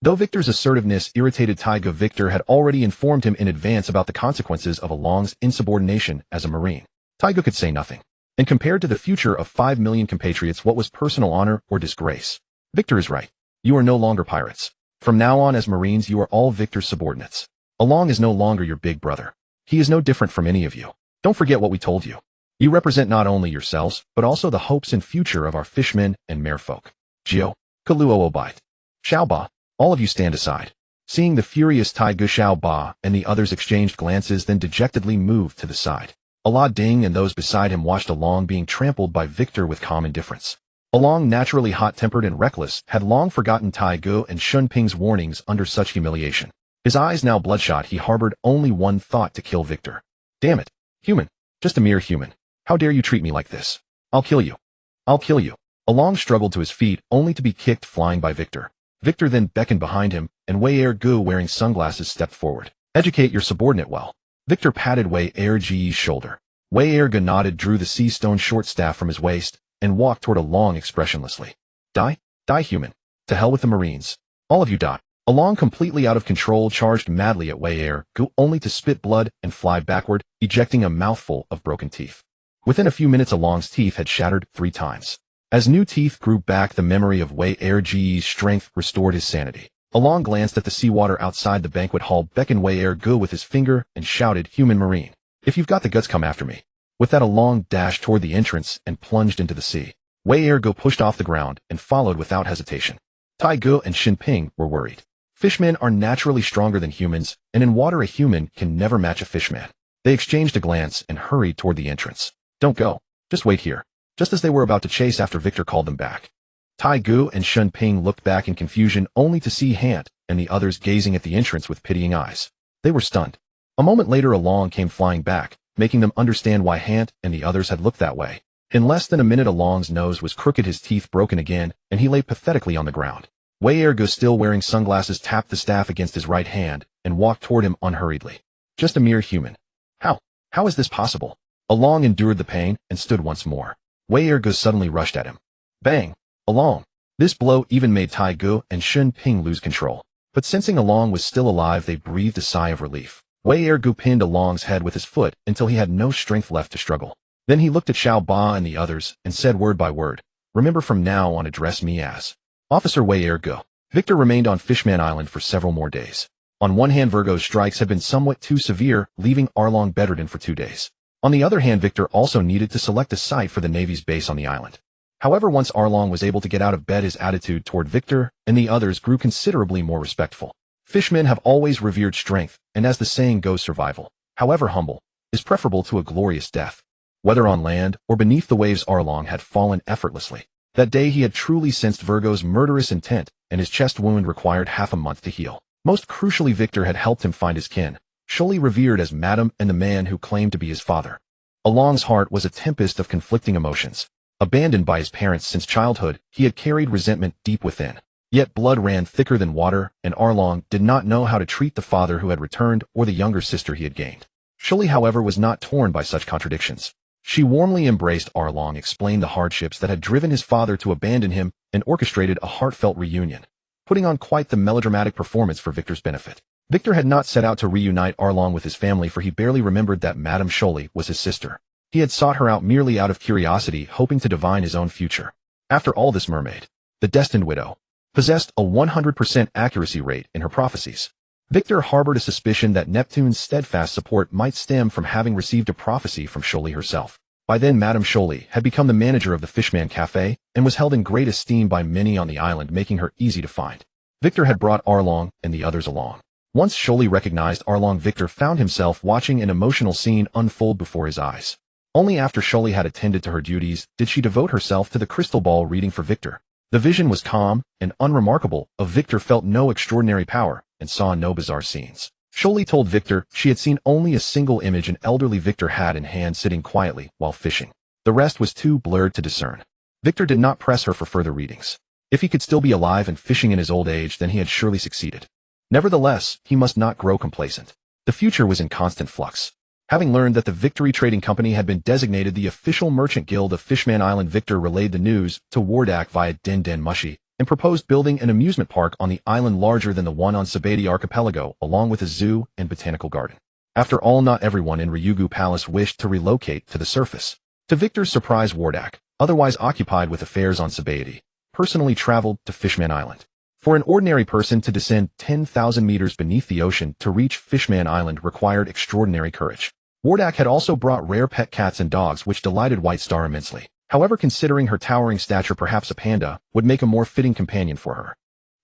Though Victor's assertiveness irritated Taiga, Victor had already informed him in advance about the consequences of Arlong's insubordination as a Marine. Taiga could say nothing. And compared to the future of 5 million compatriots, what was personal honor or disgrace? Victor is right. You are no longer pirates. From now on, as Marines, you are all Victor's subordinates. Arlong is no longer your big brother. He is no different from any of you. Don't forget what we told you. You represent not only yourselves, but also the hopes and future of our fishmen and merfolk. Geo, Kaluo Obite, Xiaoba, all of you stand aside. Seeing the furious Taiga, Xiaoba and the others exchanged glances, then dejectedly moved to the side. Allah Ding and those beside him watched Arlong being trampled by Victor with calm indifference. Arlong, naturally hot-tempered and reckless, had long forgotten Taiga and Shunping's warnings under such humiliation. His eyes now bloodshot, he harbored only one thought: to kill Victor. Damn it. Human. Just a mere human. How dare you treat me like this? I'll kill you. I'll kill you. Arlong struggled to his feet, only to be kicked flying by Victor. Victor then beckoned behind him, and Wei Er Gu, wearing sunglasses, stepped forward. "Educate your subordinate well." Victor patted Wei Er Gu's shoulder. Wei Er Gu nodded, drew the sea stone short staff from his waist, and walked toward Arlong expressionlessly. Die? Die, human. To hell with the Marines. All of you die. Along, completely out of control, charged madly at Wei Gu, only to spit blood and fly backward, ejecting a mouthful of broken teeth. Within a few minutes, Along's teeth had shattered 3 times. As new teeth grew back, the memory of Wei Gu's strength restored his sanity. Along glanced at the seawater outside the banquet hall, beckoned Wei Gu with his finger, and shouted, "Human Marine, if you've got the guts, come after me." With that, Along dashed toward the entrance and plunged into the sea. Wei Gu pushed off the ground and followed without hesitation. Tai Gu and Xin Ping were worried. Fishmen are naturally stronger than humans, and in water a human can never match a fishman. They exchanged a glance and hurried toward the entrance. "Don't go. Just wait here." Just as they were about to chase after, Victor called them back. Tai Gu and Xin Ping looked back in confusion, only to see Hant and the others gazing at the entrance with pitying eyes. They were stunned. A moment later, Along came flying back, making them understand why Hant and the others had looked that way. In less than a minute, Along's nose was crooked, his teeth broken again, and he lay pathetically on the ground. Wei Gu, still wearing sunglasses, tapped the staff against his right hand and walked toward him unhurriedly. Just a mere human. How is this possible? Along endured the pain and stood once more. Wei Gu suddenly rushed at him. Bang! Along! This blow even made Tai Gu and Xin Ping lose control. But sensing Along was still alive, they breathed a sigh of relief. Wei Gu pinned Along's head with his foot until he had no strength left to struggle. Then he looked at Xiao Ba and the others and said word by word, "Remember from now on, address me as Officer Wei Gu." Victor remained on Fishman Island for several more days. On one hand, Virgo's strikes had been somewhat too severe, leaving Arlong bedridden for 2 days. On the other hand, Victor also needed to select a site for the Navy's base on the island. However, once Arlong was able to get out of bed, his attitude toward Victor and the others grew considerably more respectful. Fishmen have always revered strength, and as the saying goes, survival, however humble, is preferable to a glorious death. Whether on land or beneath the waves, Arlong had fallen effortlessly. That day he had truly sensed Virgo's murderous intent, and his chest wound required half a month to heal. Most crucially, Victor had helped him find his kin, surely revered as Madam and the man who claimed to be his father. Along's heart was a tempest of conflicting emotions. Abandoned by his parents since childhood, he had carried resentment deep within. Yet blood ran thicker than water, and Arlong did not know how to treat the father who had returned or the younger sister he had gained. Shuli, however, was not torn by such contradictions. She warmly embraced Arlong, explained the hardships that had driven his father to abandon him, and orchestrated a heartfelt reunion, putting on quite the melodramatic performance for Victor's benefit. Victor had not set out to reunite Arlong with his family, for he barely remembered that Madame Sholi was his sister. He had sought her out merely out of curiosity, hoping to divine his own future. After all, this mermaid, the destined widow, possessed a 100% accuracy rate in her prophecies. Victor harbored a suspicion that Neptune's steadfast support might stem from having received a prophecy from Sholi herself. By then, Madame Sholi had become the manager of the Fishman Cafe and was held in great esteem by many on the island, making her easy to find. Victor had brought Arlong and the others along. Once Sholi recognized Arlong, Victor found himself watching an emotional scene unfold before his eyes. Only after Sholi had attended to her duties did she devote herself to the crystal ball reading for Victor. The vision was calm and unremarkable, of Victor felt no extraordinary power and saw no bizarre scenes. Sholi told Victor she had seen only a single image an elderly Victor had in hand, sitting quietly while fishing. The rest was too blurred to discern. Victor did not press her for further readings. If he could still be alive and fishing in his old age, then he had surely succeeded. Nevertheless, he must not grow complacent. The future was in constant flux. Having learned that the Victory Trading Company had been designated the official merchant guild of Fishman Island, Victor relayed the news to Wardak via Den Den Mushi and proposed building an amusement park on the island larger than the one on Sabeti Archipelago, along with a zoo and botanical garden. After all, not everyone in Ryugu Palace wished to relocate to the surface. To Victor's surprise, Wardak, otherwise occupied with affairs on Sabeti, personally traveled to Fishman Island. For an ordinary person to descend 10,000 meters beneath the ocean to reach Fishman Island required extraordinary courage. Wardak had also brought rare pet cats and dogs, which delighted White Star immensely. However, considering her towering stature, perhaps a panda would make a more fitting companion for her.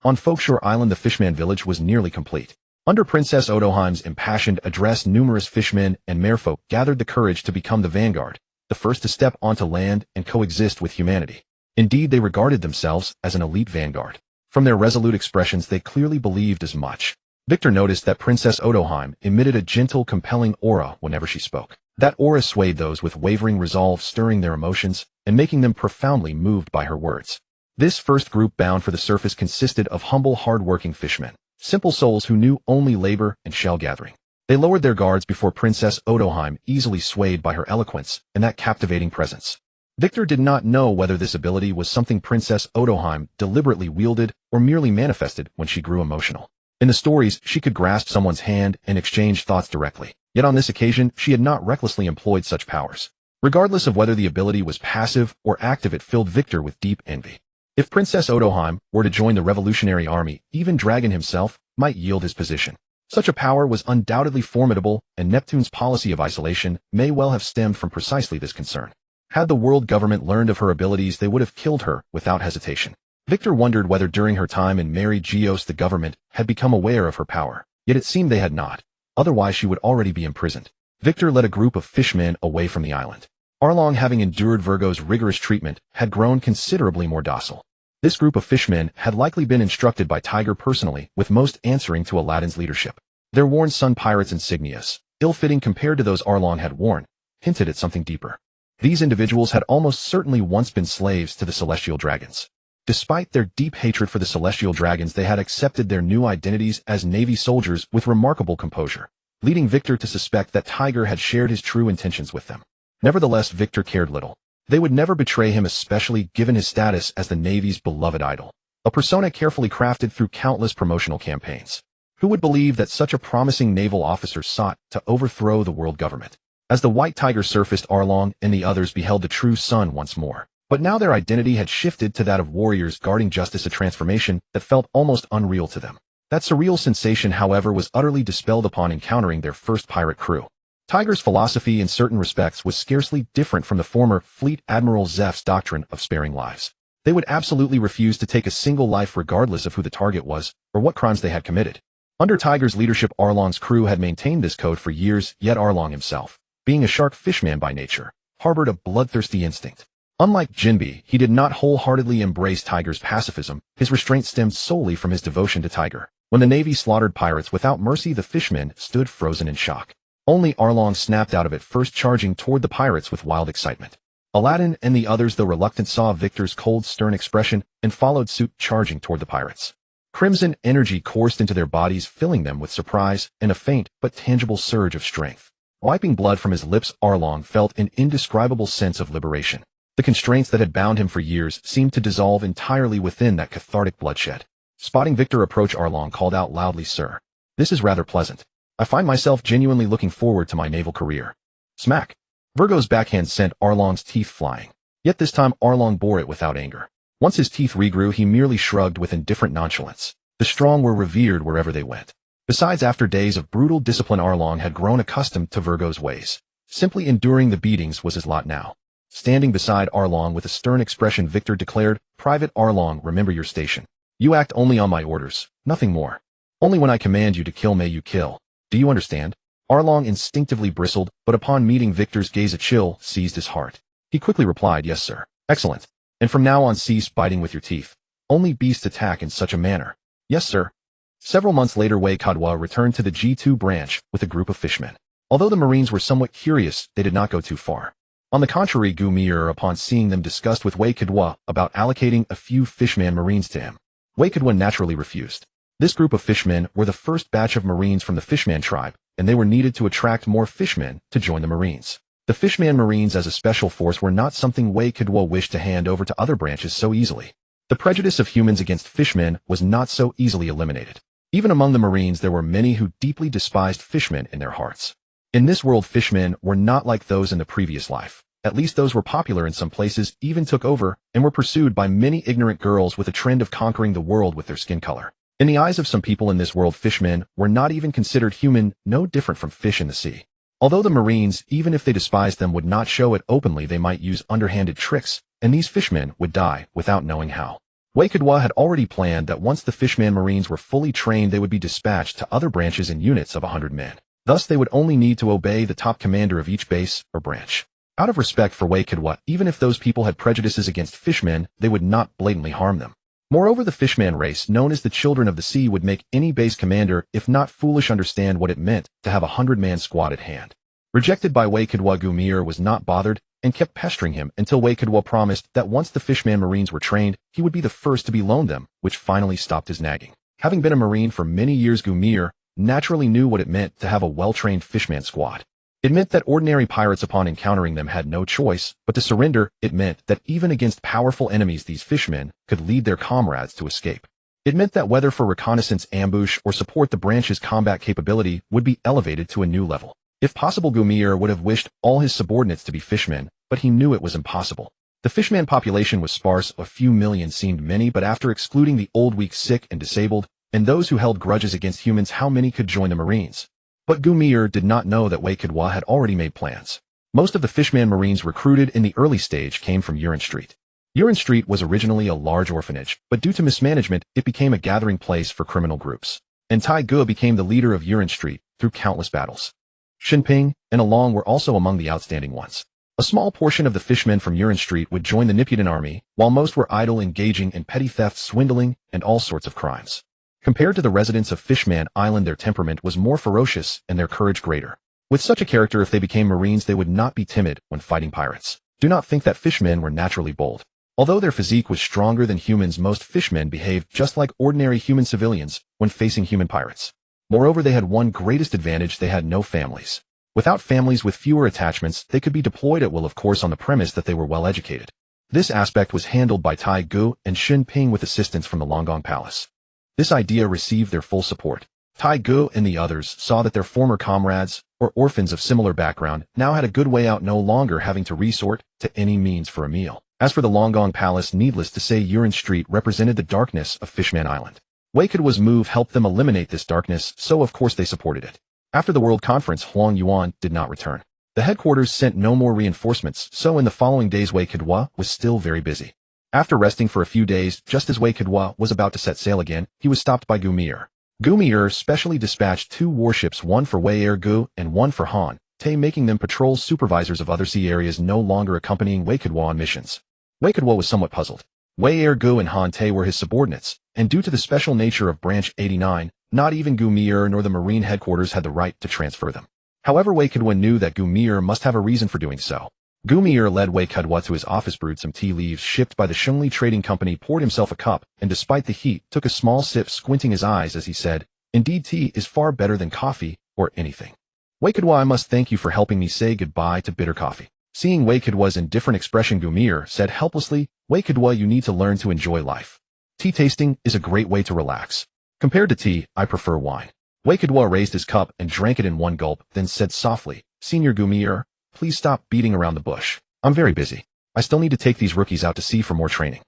On Folkshore Island, the Fishman village was nearly complete. Under Princess Odoheim's impassioned address, numerous fishmen and merfolk gathered the courage to become the vanguard, the first to step onto land and coexist with humanity. Indeed, they regarded themselves as an elite vanguard. From their resolute expressions, they clearly believed as much. Victor noticed that Princess Odoheim emitted a gentle, compelling aura whenever she spoke. That aura swayed those with wavering resolve, stirring their emotions and making them profoundly moved by her words. This first group bound for the surface consisted of humble, hard-working fishmen, simple souls who knew only labor and shell gathering. They lowered their guards before Princess Odoheim, easily swayed by her eloquence and that captivating presence. Victor did not know whether this ability was something Princess Otoheim deliberately wielded or merely manifested when she grew emotional. In the stories, she could grasp someone's hand and exchange thoughts directly. Yet on this occasion, she had not recklessly employed such powers. Regardless of whether the ability was passive or active, it filled Victor with deep envy. If Princess Otoheim were to join the revolutionary army, even Dragon himself might yield his position. Such a power was undoubtedly formidable, and Neptune's policy of isolation may well have stemmed from precisely this concern. Had the world government learned of her abilities, they would have killed her without hesitation. Victor wondered whether during her time in Mary Geos the government had become aware of her power, yet it seemed they had not. Otherwise she would already be imprisoned. Victor led a group of fishmen away from the island. Arlong, having endured Virgo's rigorous treatment, had grown considerably more docile. This group of fishmen had likely been instructed by Tiger personally, with most answering to Aladdin's leadership. Their worn sun pirates insignias, ill-fitting compared to those Arlong had worn, hinted at something deeper. These individuals had almost certainly once been slaves to the celestial dragons. Despite their deep hatred for the celestial dragons, they had accepted their new identities as Navy soldiers with remarkable composure, leading Victor to suspect that Tiger had shared his true intentions with them. Nevertheless, Victor cared little. They would never betray him, especially given his status as the Navy's beloved idol, a persona carefully crafted through countless promotional campaigns. Who would believe that such a promising naval officer sought to overthrow the world government? As the White Tiger surfaced, Arlong and the others beheld the true sun once more. But now their identity had shifted to that of warriors guarding justice, a transformation that felt almost unreal to them. That surreal sensation, however, was utterly dispelled upon encountering their first pirate crew. Tiger's philosophy in certain respects was scarcely different from the former Fleet Admiral Zeph's doctrine of sparing lives. They would absolutely refuse to take a single life regardless of who the target was or what crimes they had committed. Under Tiger's leadership, Arlong's crew had maintained this code for years, yet Arlong himself, being a shark fishman by nature, harbored a bloodthirsty instinct. Unlike Jinbe, he did not wholeheartedly embrace Tiger's pacifism. His restraint stemmed solely from his devotion to Tiger. When the Navy slaughtered pirates without mercy, the fishmen stood frozen in shock. Only Arlong snapped out of it, first charging toward the pirates with wild excitement. Aladdin and the others, though reluctant, saw Victor's cold, stern expression and followed suit, charging toward the pirates. Crimson energy coursed into their bodies, filling them with surprise and a faint but tangible surge of strength. Wiping blood from his lips, Arlong felt an indescribable sense of liberation. The constraints that had bound him for years seemed to dissolve entirely within that cathartic bloodshed. Spotting Victor approach, Arlong called out loudly, "Sir, this is rather pleasant. I find myself genuinely looking forward to my naval career." Smack! Virgo's backhand sent Arlong's teeth flying. Yet this time Arlong bore it without anger. Once his teeth regrew, he merely shrugged with indifferent nonchalance. The strong were revered wherever they went. Besides, after days of brutal discipline, Arlong had grown accustomed to Virgo's ways. Simply enduring the beatings was his lot now. Standing beside Arlong with a stern expression, Victor declared, "Private Arlong, remember your station. You act only on my orders, nothing more. Only when I command you to kill may you kill. Do you understand?" Arlong instinctively bristled, but upon meeting Victor's gaze, a chill seized his heart. He quickly replied, "Yes, sir." "Excellent. And from now on cease biting with your teeth. Only beasts attack in such a manner." "Yes, sir." Several months later, Wei Kadwa returned to the G2 branch with a group of fishmen. Although the Marines were somewhat curious, they did not go too far. On the contrary, Gumir, upon seeing them, discussed with Wei Kadwa about allocating a few fishman Marines to him. Wei Kadwa naturally refused. This group of fishmen were the first batch of Marines from the Fishman tribe, and they were needed to attract more fishmen to join the Marines. The Fishman Marines as a special force were not something Wei Kadwa wished to hand over to other branches so easily. The prejudice of humans against fishmen was not so easily eliminated. Even among the Marines, there were many who deeply despised fishmen in their hearts. In this world, fishmen were not like those in the previous life. At least those were popular in some places, even took over, and were pursued by many ignorant girls with a trend of conquering the world with their skin color. In the eyes of some people in this world, fishmen were not even considered human, no different from fish in the sea. Although the Marines, even if they despised them, would not show it openly, they might use underhanded tricks, and these fishmen would die without knowing how. Wei Kadwa had already planned that once the Fishman Marines were fully trained, they would be dispatched to other branches in units of 100 men. Thus, they would only need to obey the top commander of each base or branch. Out of respect for Wei Kadwa, even if those people had prejudices against fishmen, they would not blatantly harm them. Moreover, the Fishman race, known as the Children of the Sea, would make any base commander, if not foolish, understand what it meant to have a 100-man squad at hand. Rejected by Wei Kadwa, Gumir was not bothered and kept pestering him until Wei Kadwa promised that once the Fishman Marines were trained, he would be the first to be loaned them, which finally stopped his nagging. Having been a Marine for many years, Gumir naturally knew what it meant to have a well-trained Fishman squad. It meant that ordinary pirates upon encountering them had no choice but to surrender. It meant that even against powerful enemies these fishmen could lead their comrades to escape. It meant that whether for reconnaissance, ambush, or support, the branch's combat capability would be elevated to a new level. If possible, Gumier would have wished all his subordinates to be fishmen, but he knew it was impossible. The fishman population was sparse, a few million seemed many, but after excluding the old, weak, sick, and disabled, and those who held grudges against humans, how many could join the Marines? But Gumier did not know that Wei Kidwa had already made plans. Most of the fishman Marines recruited in the early stage came from Urin Street. Urin Street was originally a large orphanage, but due to mismanagement, it became a gathering place for criminal groups. And Tai Ge became the leader of Urin Street through countless battles. Shinping and Along were also among the outstanding ones. A small portion of the fishmen from Urin Street would join the Nephew army, while most were idle, engaging in petty theft, swindling, and all sorts of crimes. Compared to the residents of Fishman Island, their temperament was more ferocious and their courage greater. With such a character, if they became Marines, they would not be timid when fighting pirates. Do not think that fishmen were naturally bold. Although their physique was stronger than humans, most fishmen behaved just like ordinary human civilians when facing human pirates. Moreover, they had one greatest advantage: they had no families. Without families, with fewer attachments, they could be deployed at will, of course on the premise that they were well educated. This aspect was handled by Tai Ge and Shin Ping with assistance from the Longgong Palace. This idea received their full support. Tai Ge and the others saw that their former comrades, or orphans of similar background, now had a good way out, no longer having to resort to any means for a meal. As for the Longgong Palace, needless to say, Urin Street represented the darkness of Fishman Island. Wei Kidwa's move helped them eliminate this darkness, so of course they supported it. After the World Conference, Huang Yuan did not return. The headquarters sent no more reinforcements, so in the following days Wei Kidwa was still very busy. After resting for a few days, just as Wei Kidwa was about to set sail again, he was stopped by Gumier. Gumier specially dispatched 2 warships, one for Wei Ergu and one for Han Te, making them patrol supervisors of other sea areas, no longer accompanying Wei Kidwa on missions. Wei Kidwa was somewhat puzzled. Wei Ergu and Han Te were his subordinates, and due to the special nature of Branch 89, not even Gumier nor the Marine headquarters had the right to transfer them. However, Wei Kidwa knew that Gumier must have a reason for doing so. Gumier led Wei Kidwa to his office, brewed some tea leaves shipped by the Shengli Trading Company, poured himself a cup, and despite the heat, took a small sip, squinting his eyes as he said, "Indeed, tea is far better than coffee or anything. Wei Kidwa, I must thank you for helping me say goodbye to bitter coffee." Seeing Wei Kidwa's indifferent expression, Gumier said helplessly, "Wei Kidwa, you need to learn to enjoy life. Tea tasting is a great way to relax. Compared to tea, I prefer wine." Wei Kidwa raised his cup and drank it in one gulp, then said softly, "Senior Gumier, please stop beating around the bush. I'm very busy. I still need to take these rookies out to sea for more training."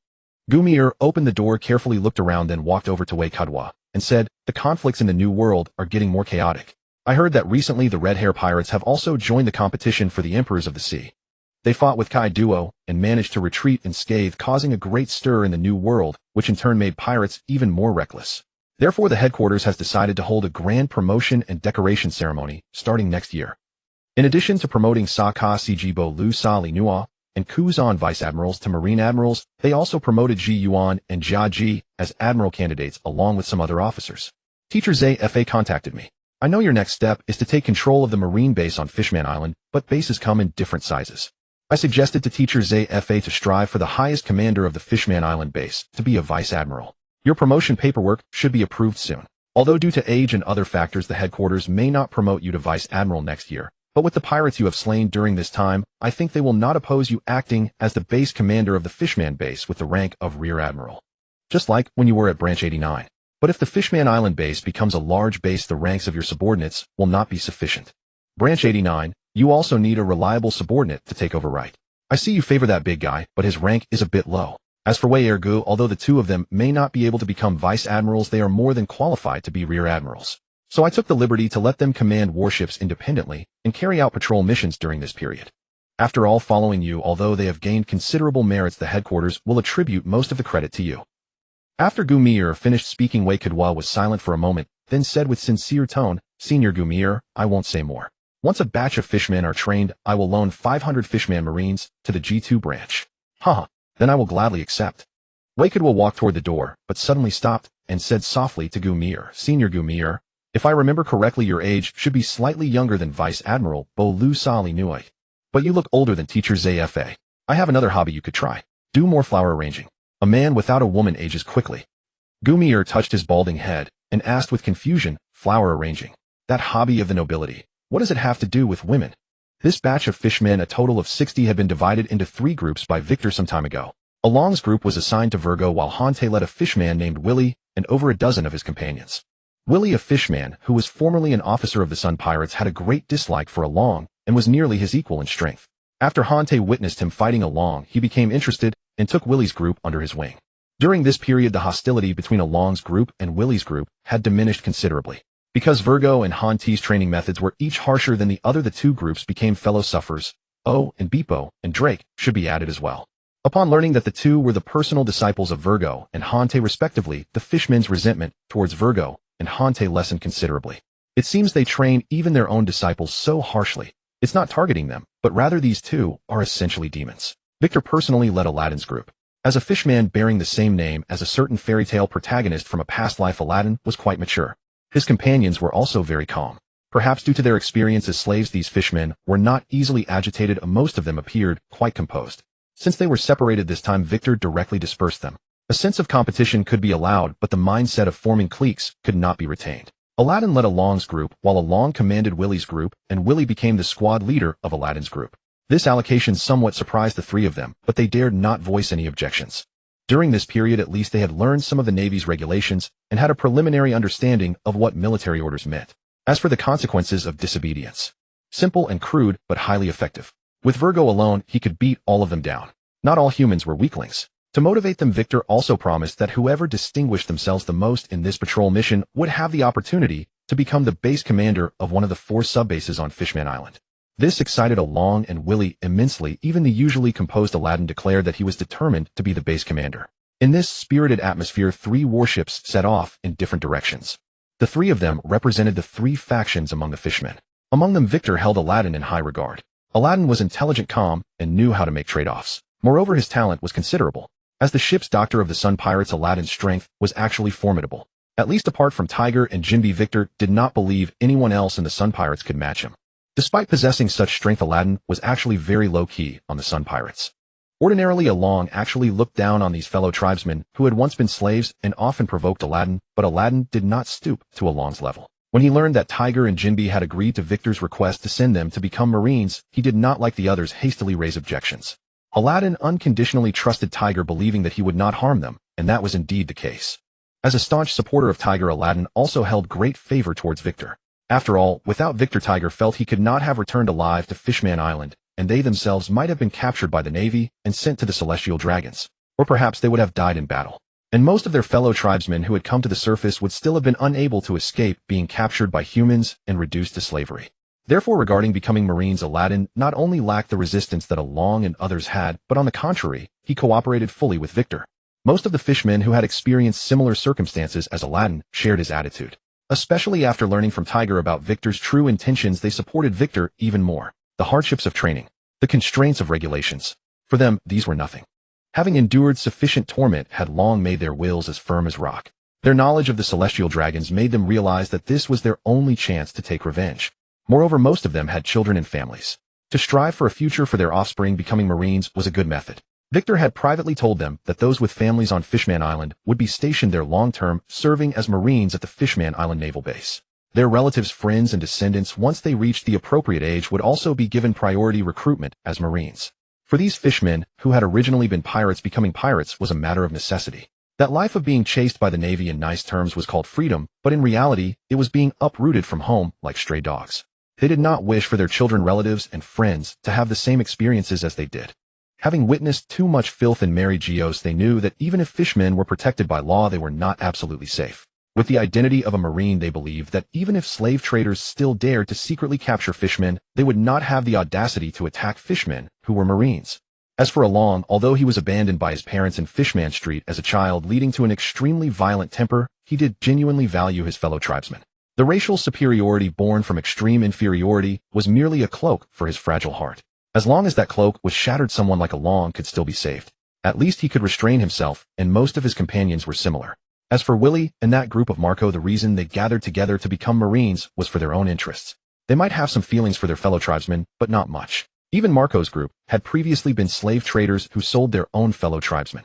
Gumier opened the door, carefully looked around, then walked over to Wei Kidwa and said, "The conflicts in the New World are getting more chaotic. I heard that recently the Red Hair Pirates have also joined the competition for the Emperors of the Sea. They fought with Kai Duo and managed to retreat unscathed, causing a great stir in the New World, which in turn made pirates even more reckless. Therefore, the headquarters has decided to hold a grand promotion and decoration ceremony starting next year. In addition to promoting Sakazuki, Lu Sali Nua, and Kuzan vice admirals to marine admirals, they also promoted Ji Yuan and Jia Ji as admiral candidates along with some other officers. Teacher Zay Fa contacted me. I know your next step is to take control of the marine base on Fishman Island, but bases come in different sizes. I suggested to Teacher Zay Fa to strive for the highest commander of the Fishman Island base, to be a vice admiral. Your promotion paperwork should be approved soon. Although due to age and other factors the headquarters may not promote you to vice admiral next year, but with the pirates you have slain during this time, I think they will not oppose you acting as the base commander of the Fishman base with the rank of rear admiral. Just like when you were at Branch 89. But if the Fishman Island base becomes a large base, the ranks of your subordinates will not be sufficient. Branch 89, you also need a reliable subordinate to take over right. I see you favor that big guy, but his rank is a bit low. As for Wei Ergu, although the two of them may not be able to become vice admirals, they are more than qualified to be rear admirals. So I took the liberty to let them command warships independently and carry out patrol missions during this period. After all, following you, although they have gained considerable merits, the headquarters will attribute most of the credit to you." After Gumier finished speaking, Wei Kidwa was silent for a moment, then said with sincere tone, "Senior Gumier, I won't say more. Once a batch of fishmen are trained, I will loan 500 fishman marines to the G2 branch. Haha, then I will gladly accept." Wei Kidwa walked toward the door, but suddenly stopped and said softly to Gumier, "Senior Gumier, if I remember correctly, your age should be slightly younger than Vice Admiral Lu Sali Nui. But you look older than Teacher Zfa. I have another hobby you could try. Do more flower arranging. A man without a woman ages quickly." Gumier touched his balding head and asked with confusion, "Flower arranging? That hobby of the nobility, what does it have to do with women?" This batch of fishmen, a total of 60, had been divided into 3 groups by Victor some time ago. Along's group was assigned to Virgo, while Hante led a fishman named Willie and over a dozen of his companions. Willie, a fishman who was formerly an officer of the Sun Pirates, had a great dislike for Along and was nearly his equal in strength. After Hante witnessed him fighting Along, he became interested and took Willie's group under his wing. During this period, the hostility between Along's group and Willie's group had diminished considerably. Because Virgo and Hante's training methods were each harsher than the other, the 2 groups became fellow sufferers. And Beepo and Drake should be added as well. Upon learning that the 2 were the personal disciples of Virgo and Hante respectively, the fishmen's resentment towards Virgo and Hante lessened considerably. It seems they train even their own disciples so harshly. It's not targeting them, but rather these 2 are essentially demons. Victor personally led Aladdin's group. As a fishman bearing the same name as a certain fairy tale protagonist from a past life, Aladdin was quite mature. His companions were also very calm. Perhaps due to their experience as slaves, these fishmen were not easily agitated, and most of them appeared quite composed. Since they were separated this time, Victor directly dispersed them. A sense of competition could be allowed, but the mindset of forming cliques could not be retained. Aladdin led Along's group, while Along commanded Willie's group, and Willie became the squad leader of Aladdin's group. This allocation somewhat surprised the 3 of them, but they dared not voice any objections. During this period, at least, they had learned some of the Navy's regulations and had a preliminary understanding of what military orders meant. As for the consequences of disobedience, simple and crude, but highly effective. With Virgo alone, he could beat all of them down. Not all humans were weaklings. To motivate them, Victor also promised that whoever distinguished themselves the most in this patrol mission would have the opportunity to become the base commander of one of the 4 sub-bases on Fishman Island. This excited Along and Willie immensely. Even the usually composed Aladdin declared that he was determined to be the base commander. In this spirited atmosphere, 3 warships set off in different directions. The 3 of them represented the 3 factions among the fishmen. Among them, Victor held Aladdin in high regard. Aladdin was intelligent, calm, and knew how to make trade-offs. Moreover, his talent was considerable. As the ship's doctor of the Sun Pirates, Aladdin's strength was actually formidable. At least apart from Tiger and Jinbe, Victor did not believe anyone else in the Sun Pirates could match him. Despite possessing such strength, Aladdin was actually very low-key on the Sun Pirates. Ordinarily, Along actually looked down on these fellow tribesmen who had once been slaves and often provoked Aladdin, but Aladdin did not stoop to Along's level. When he learned that Tiger and Jinbe had agreed to Victor's request to send them to become Marines, he did not, like the others, hastily raise objections. Aladdin unconditionally trusted Tiger, believing that he would not harm them, and that was indeed the case. As a staunch supporter of Tiger, Aladdin also held great favor towards Victor. After all, without Victor, Tiger felt he could not have returned alive to Fishman Island, and they themselves might have been captured by the Navy and sent to the Celestial Dragons. Or perhaps they would have died in battle. And most of their fellow tribesmen who had come to the surface would still have been unable to escape being captured by humans and reduced to slavery. Therefore, regarding becoming Marines, Aladdin not only lacked the resistance that Along and others had, but on the contrary, he cooperated fully with Victor. Most of the fishmen who had experienced similar circumstances as Aladdin shared his attitude. Especially after learning from Tiger about Victor's true intentions, they supported Victor even more. The hardships of training, the constraints of regulations. For them, these were nothing. Having endured sufficient torment had long made their wills as firm as rock. Their knowledge of the Celestial Dragons made them realize that this was their only chance to take revenge. Moreover, most of them had children and families. To strive for a future for their offspring, becoming Marines was a good method. Victor had privately told them that those with families on Fishman Island would be stationed there long-term, serving as Marines at the Fishman Island Naval Base. Their relatives, friends, and descendants, once they reached the appropriate age, would also be given priority recruitment as Marines. For these fishmen, who had originally been pirates, becoming pirates was a matter of necessity. That life of being chased by the Navy in nice terms was called freedom, but in reality, it was being uprooted from home like stray dogs. They did not wish for their children, relatives, and friends to have the same experiences as they did. Having witnessed too much filth in Mary Geos, they knew that even if fishmen were protected by law, they were not absolutely safe. With the identity of a Marine, they believed that even if slave traders still dared to secretly capture fishmen, they would not have the audacity to attack fishmen who were Marines. As for Along, although he was abandoned by his parents in Fishman Street as a child, leading to an extremely violent temper, he did genuinely value his fellow tribesmen. The racial superiority born from extreme inferiority was merely a cloak for his fragile heart. As long as that cloak was shattered, someone like Along could still be saved. At least he could restrain himself, and most of his companions were similar. As for Willie and that group of Marco, the reason they gathered together to become Marines was for their own interests. They might have some feelings for their fellow tribesmen, but not much. Even Marco's group had previously been slave traders who sold their own fellow tribesmen.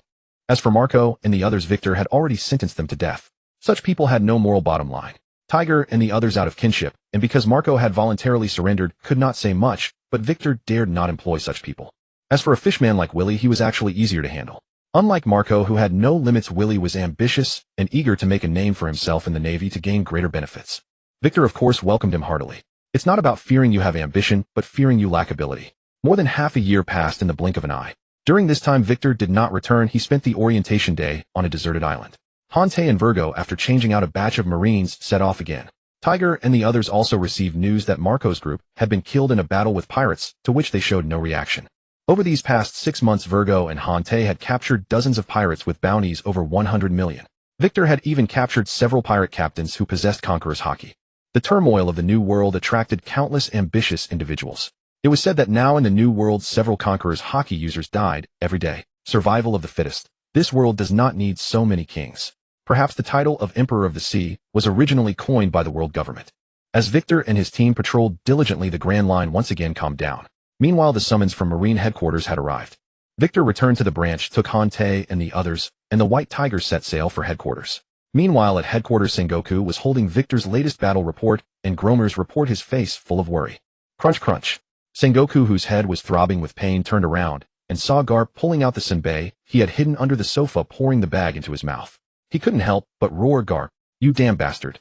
As for Marco and the others, Victor had already sentenced them to death. Such people had no moral bottom line. Tiger and the others, out of kinship, and because Marco had voluntarily surrendered, could not say much, but Victor dared not employ such people. As for a fishman like Willie, he was actually easier to handle. Unlike Marco, who had no limits, Willie was ambitious and eager to make a name for himself in the Navy to gain greater benefits. Victor, of course, welcomed him heartily. It's not about fearing you have ambition, but fearing you lack ability. More than half a year passed in the blink of an eye. During this time, Victor did not return. He spent the orientation day on a deserted island. Hante and Virgo, after changing out a batch of Marines, set off again. Tiger and the others also received news that Marco's group had been killed in a battle with pirates, to which they showed no reaction. Over these past 6 months, Virgo and Hante had captured dozens of pirates with bounties over 100 million. Victor had even captured several pirate captains who possessed Conqueror's Haki. The turmoil of the New World attracted countless ambitious individuals. It was said that now in the New World, several Conqueror's Haki users died every day. Survival of the fittest. This world does not need so many kings. Perhaps the title of Emperor of the Sea was originally coined by the world government. As Victor and his team patrolled diligently, the Grand Line once again calmed down. Meanwhile, the summons from Marine headquarters had arrived. Victor returned to the branch, took Hante and the others, and the White Tiger set sail for headquarters. Meanwhile, at headquarters, Sengoku was holding Victor's latest battle report and Gromer's report, his face full of worry. Crunch, crunch. Sengoku, whose head was throbbing with pain, turned around and saw Garp pulling out the senbei he had hidden under the sofa, pouring the bag into his mouth. He couldn't help but roar, "Garp, you damn bastard."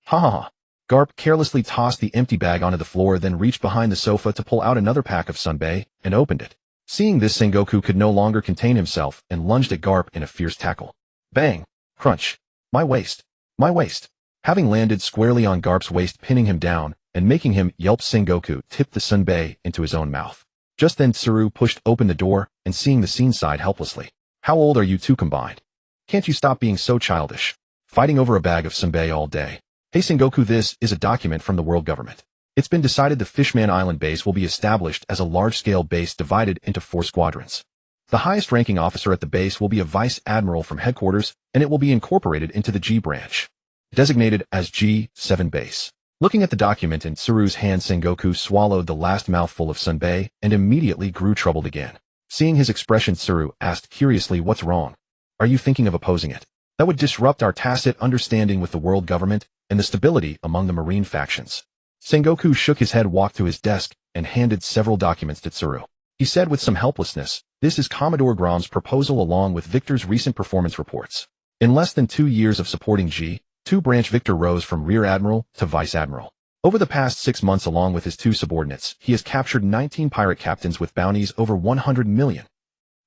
Ha ha ha. Garp carelessly tossed the empty bag onto the floor, then reached behind the sofa to pull out another pack of senbei and opened it. Seeing this, Sengoku could no longer contain himself and lunged at Garp in a fierce tackle. Bang! Crunch! My waist! My waist! Having landed squarely on Garp's waist, pinning him down and making him yelp, Sengoku tipped the senbei into his own mouth. Just then Tsuru pushed open the door and, seeing the scene, sighed helplessly. How old are you two combined? Can't you stop being so childish? Fighting over a bag of senbei all day. Hey Sengoku, this is a document from the world government. It's been decided the Fishman Island base will be established as a large-scale base divided into 4 squadrons. The highest-ranking officer at the base will be a vice admiral from headquarters, and it will be incorporated into the G branch, designated as G7 base. Looking at the document in Tsuru's hand, Sengoku swallowed the last mouthful of senbei and immediately grew troubled again. Seeing his expression, Tsuru asked curiously, "What's wrong? Are you thinking of opposing it? That would disrupt our tacit understanding with the world government and the stability among the marine factions." Sengoku shook his head, walked to his desk, and handed several documents to Tsuru. He said with some helplessness, "This is Commodore Grom's proposal along with Victor's recent performance reports. In less than 2 years of supporting G2 branch, Victor rose from Rear Admiral to Vice Admiral. Over the past 6 months, along with his 2 subordinates, he has captured 19 pirate captains with bounties over 100 million.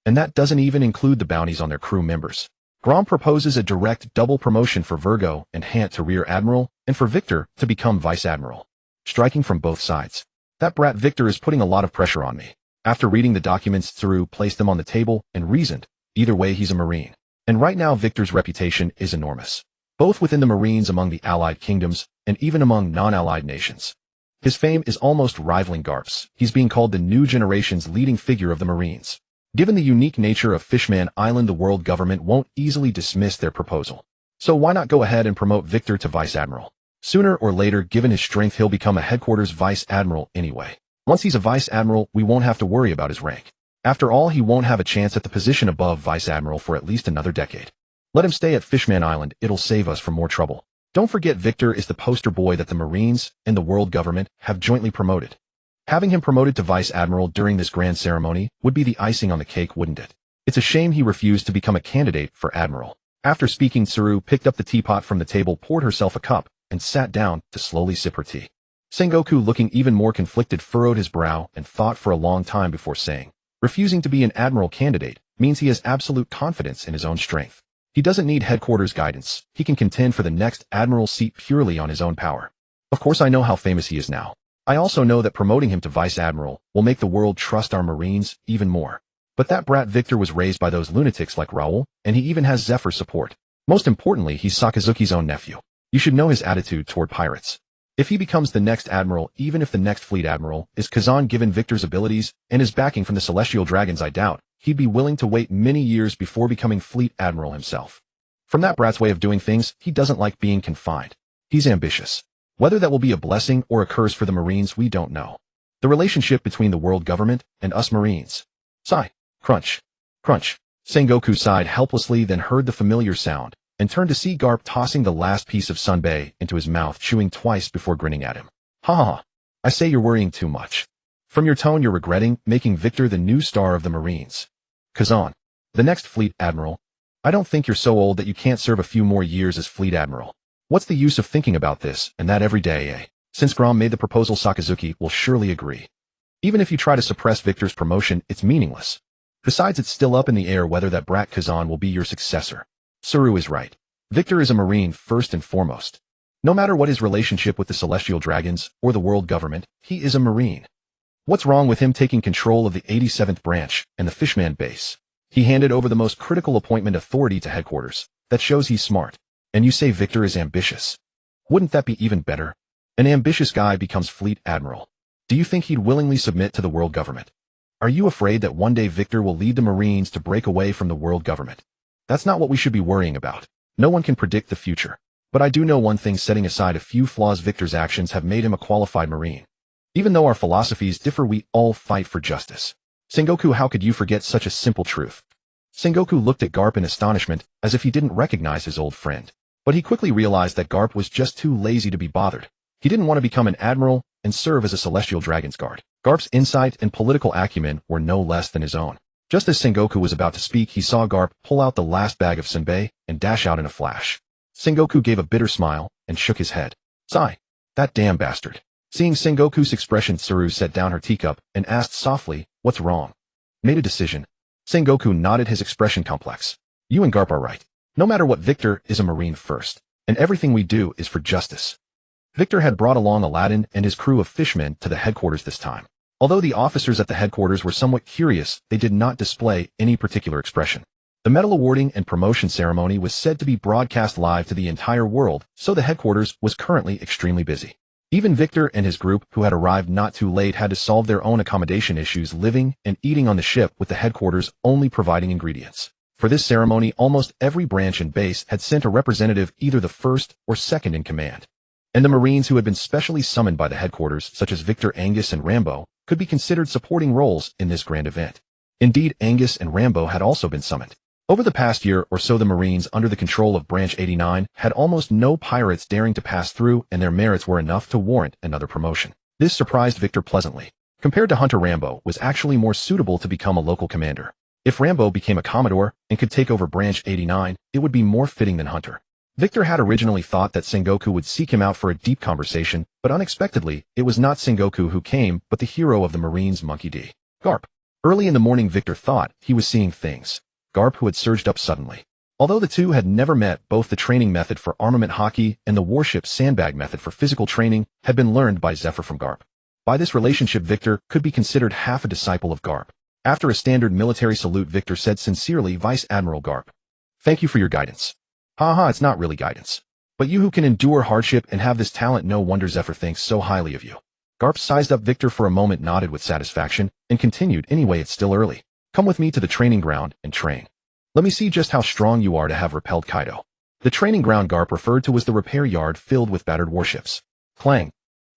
And that doesn't even include the bounties on their crew members. Grom proposes a direct double promotion for Virgo and Hant to Rear Admiral, and for Victor to become Vice Admiral. Striking from both sides. That brat Victor is putting a lot of pressure on me." After reading the documents, Tsuru placed them on the table and reasoned, either way, he's a Marine. And right now Victor's reputation is enormous, both within the Marines, among the allied kingdoms, and even among non-allied nations. His fame is almost rivaling Garp's. He's being called the new generation's leading figure of the Marines. Given the unique nature of Fishman Island, the world government won't easily dismiss their proposal. So why not go ahead and promote Victor to Vice Admiral? Sooner or later, given his strength, he'll become a headquarters Vice Admiral anyway. Once he's a Vice Admiral, we won't have to worry about his rank. After all, he won't have a chance at the position above Vice Admiral for at least another decade. Let him stay at Fishman Island, it'll save us from more trouble. Don't forget, Victor is the poster boy that the Marines and the world government have jointly promoted. Having him promoted to Vice Admiral during this grand ceremony would be the icing on the cake, wouldn't it? It's a shame he refused to become a candidate for Admiral. After speaking, Tsuru picked up the teapot from the table, poured herself a cup, and sat down to slowly sip her tea. Sengoku, looking even more conflicted, furrowed his brow and thought for a long time before saying, refusing to be an admiral candidate means he has absolute confidence in his own strength. He doesn't need headquarters guidance. He can contend for the next admiral seat purely on his own power. Of course, I know how famous he is now. I also know that promoting him to Vice Admiral will make the world trust our Marines even more. But that brat Victor was raised by those lunatics like Raoul, and he even has Zephyr's support. Most importantly, he's Sakazuki's own nephew. You should know his attitude toward pirates. If he becomes the next admiral, even if the next fleet admiral is Kazan, given Victor's abilities and his backing from the Celestial Dragons, I doubt he'd be willing to wait many years before becoming fleet admiral himself. From that brat's way of doing things, he doesn't like being confined. He's ambitious. Whether that will be a blessing or a curse for the Marines, we don't know. The relationship between the world government and us Marines. Sigh. Crunch. Crunch. Sengoku sighed helplessly, then heard the familiar sound, and turned to see Garp tossing the last piece of sunbae into his mouth, chewing twice before grinning at him. Ha ha ha. I say, you're worrying too much. From your tone you're regretting making Victor the new star of the Marines. Kazan, the next fleet admiral. I don't think you're so old that you can't serve a few more years as fleet admiral. What's the use of thinking about this and that every day, eh? Since Grom made the proposal, Sakazuki will surely agree. Even if you try to suppress Victor's promotion, it's meaningless. Besides, it's still up in the air whether that brat Kazan will be your successor. Tsuru is right. Victor is a Marine first and foremost. No matter what his relationship with the Celestial Dragons or the world government, he is a Marine. What's wrong with him taking control of the 87th branch and the Fishman base? He handed over the most critical appointment authority to headquarters. That shows he's smart. And you say Victor is ambitious. Wouldn't that be even better? An ambitious guy becomes fleet admiral. Do you think he'd willingly submit to the world government? Are you afraid that one day Victor will lead the Marines to break away from the world government? That's not what we should be worrying about. No one can predict the future. But I do know one thing, setting aside a few flaws, Victor's actions have made him a qualified Marine. Even though our philosophies differ, we all fight for justice. Sengoku, how could you forget such a simple truth? Sengoku looked at Garp in astonishment, as if he didn't recognize his old friend. But he quickly realized that Garp was just too lazy to be bothered. He didn't want to become an admiral and serve as a Celestial Dragon's guard. Garp's insight and political acumen were no less than his own. Just as Sengoku was about to speak, he saw Garp pull out the last bag of senbei and dash out in a flash. Sengoku gave a bitter smile and shook his head. Sigh. That damn bastard. Seeing Sengoku's expression, Tsuru set down her teacup and asked softly, what's wrong? Made a decision. Sengoku nodded, his expression complex. You and Garp are right. No matter what, Victor is a Marine first, and everything we do is for justice. Victor had brought along Aladdin and his crew of fishmen to the headquarters this time. Although the officers at the headquarters were somewhat curious, they did not display any particular expression. The medal awarding and promotion ceremony was said to be broadcast live to the entire world, so the headquarters was currently extremely busy. Even Victor and his group, who had arrived not too late, had to solve their own accommodation issues, living and eating on the ship with the headquarters only providing ingredients. For this ceremony, almost every branch and base had sent a representative, either the first or second in command. And the Marines who had been specially summoned by the headquarters, such as Victor, Angus, and Rambo, could be considered supporting roles in this grand event. Indeed, Angus and Rambo had also been summoned. Over the past year or so, the Marines under the control of Branch 89 had almost no pirates daring to pass through, and their merits were enough to warrant another promotion. This surprised Victor pleasantly. Compared to Hunter, Rambo was actually more suitable to become a local commander. If Rambo became a Commodore and could take over Branch 89, it would be more fitting than Hunter. Victor had originally thought that Sengoku would seek him out for a deep conversation, but unexpectedly, it was not Sengoku who came, but the hero of the Marines, Monkey D. Garp. Early in the morning, Victor thought he was seeing things. Garp, who had surged up suddenly. Although the two had never met, both the training method for armament Haki and the warship sandbag method for physical training had been learned by Zephyr from Garp. By this relationship, Victor could be considered half a disciple of Garp. After a standard military salute, Victor said sincerely, Vice Admiral Garp, thank you for your guidance. Haha, it's not really guidance. But you who can endure hardship and have this talent, no wonder Zephyr thinks so highly of you. Garp sized up Victor for a moment, nodded with satisfaction, and continued, anyway, it's still early. Come with me to the training ground and train. Let me see just how strong you are to have repelled Kaido. The training ground Garp referred to was the repair yard filled with battered warships. Clang.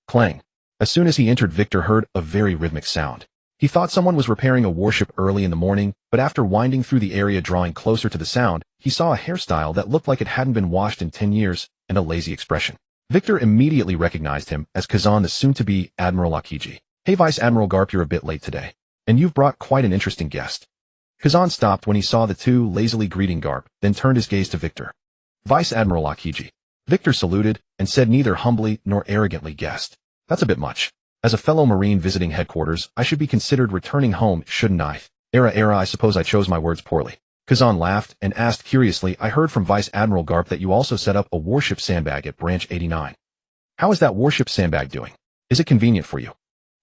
Clang. As soon as he entered, Victor heard a very rhythmic sound. He thought someone was repairing a warship early in the morning, but after winding through the area, drawing closer to the sound, he saw a hairstyle that looked like it hadn't been washed in 10 years, and a lazy expression. Victor immediately recognized him as Kazan, the soon-to-be Admiral Akiji. Hey Vice Admiral Garp, you're a bit late today. And you've brought quite an interesting guest. Kazan stopped when he saw the two lazily greeting Garp, then turned his gaze to Victor. Vice Admiral Akiji. Victor saluted, and said neither humbly nor arrogantly, guest. That's a bit much. As a fellow Marine visiting headquarters, I should be considered returning home, shouldn't I? I suppose I chose my words poorly. Kazan laughed and asked curiously, I heard from Vice Admiral Garp that you also set up a warship sandbag at Branch 89. How is that warship sandbag doing? Is it convenient for you?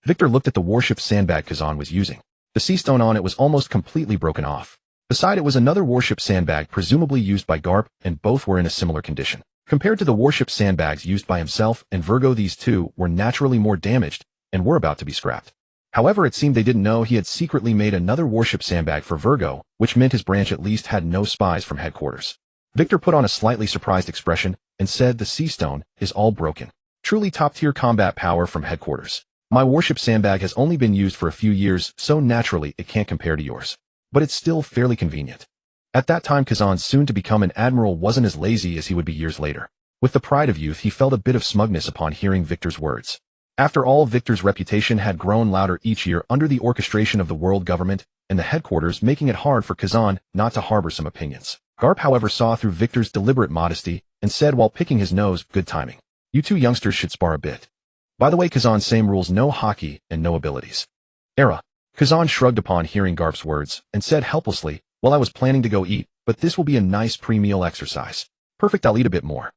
Victor looked at the warship sandbag Kazan was using. The sea stone on it was almost completely broken off. Beside it was another warship sandbag presumably used by Garp, and both were in a similar condition. Compared to the warship sandbags used by himself and Virgo, these two were naturally more damaged and were about to be scrapped. However, it seemed they didn't know he had secretly made another warship sandbag for Virgo, which meant his branch at least had no spies from headquarters. Victor put on a slightly surprised expression and said, the sea stone is all broken. Truly top-tier combat power from headquarters. My warship sandbag has only been used for a few years, so naturally it can't compare to yours. But it's still fairly convenient. At that time, Kazan, soon to become an admiral, wasn't as lazy as he would be years later. With the pride of youth, he felt a bit of smugness upon hearing Victor's words. After all, Victor's reputation had grown louder each year under the orchestration of the world government and the headquarters, making it hard for Kazan not to harbor some opinions. Garp, however, saw through Victor's deliberate modesty and said while picking his nose, "Good timing. You two youngsters should spar a bit. By the way, Kazan, same rules, no haki and no abilities." Era. Kazan shrugged upon hearing Garp's words and said helplessly, "Well, I was planning to go eat, but this will be a nice pre-meal exercise. Perfect, I'll eat a bit more."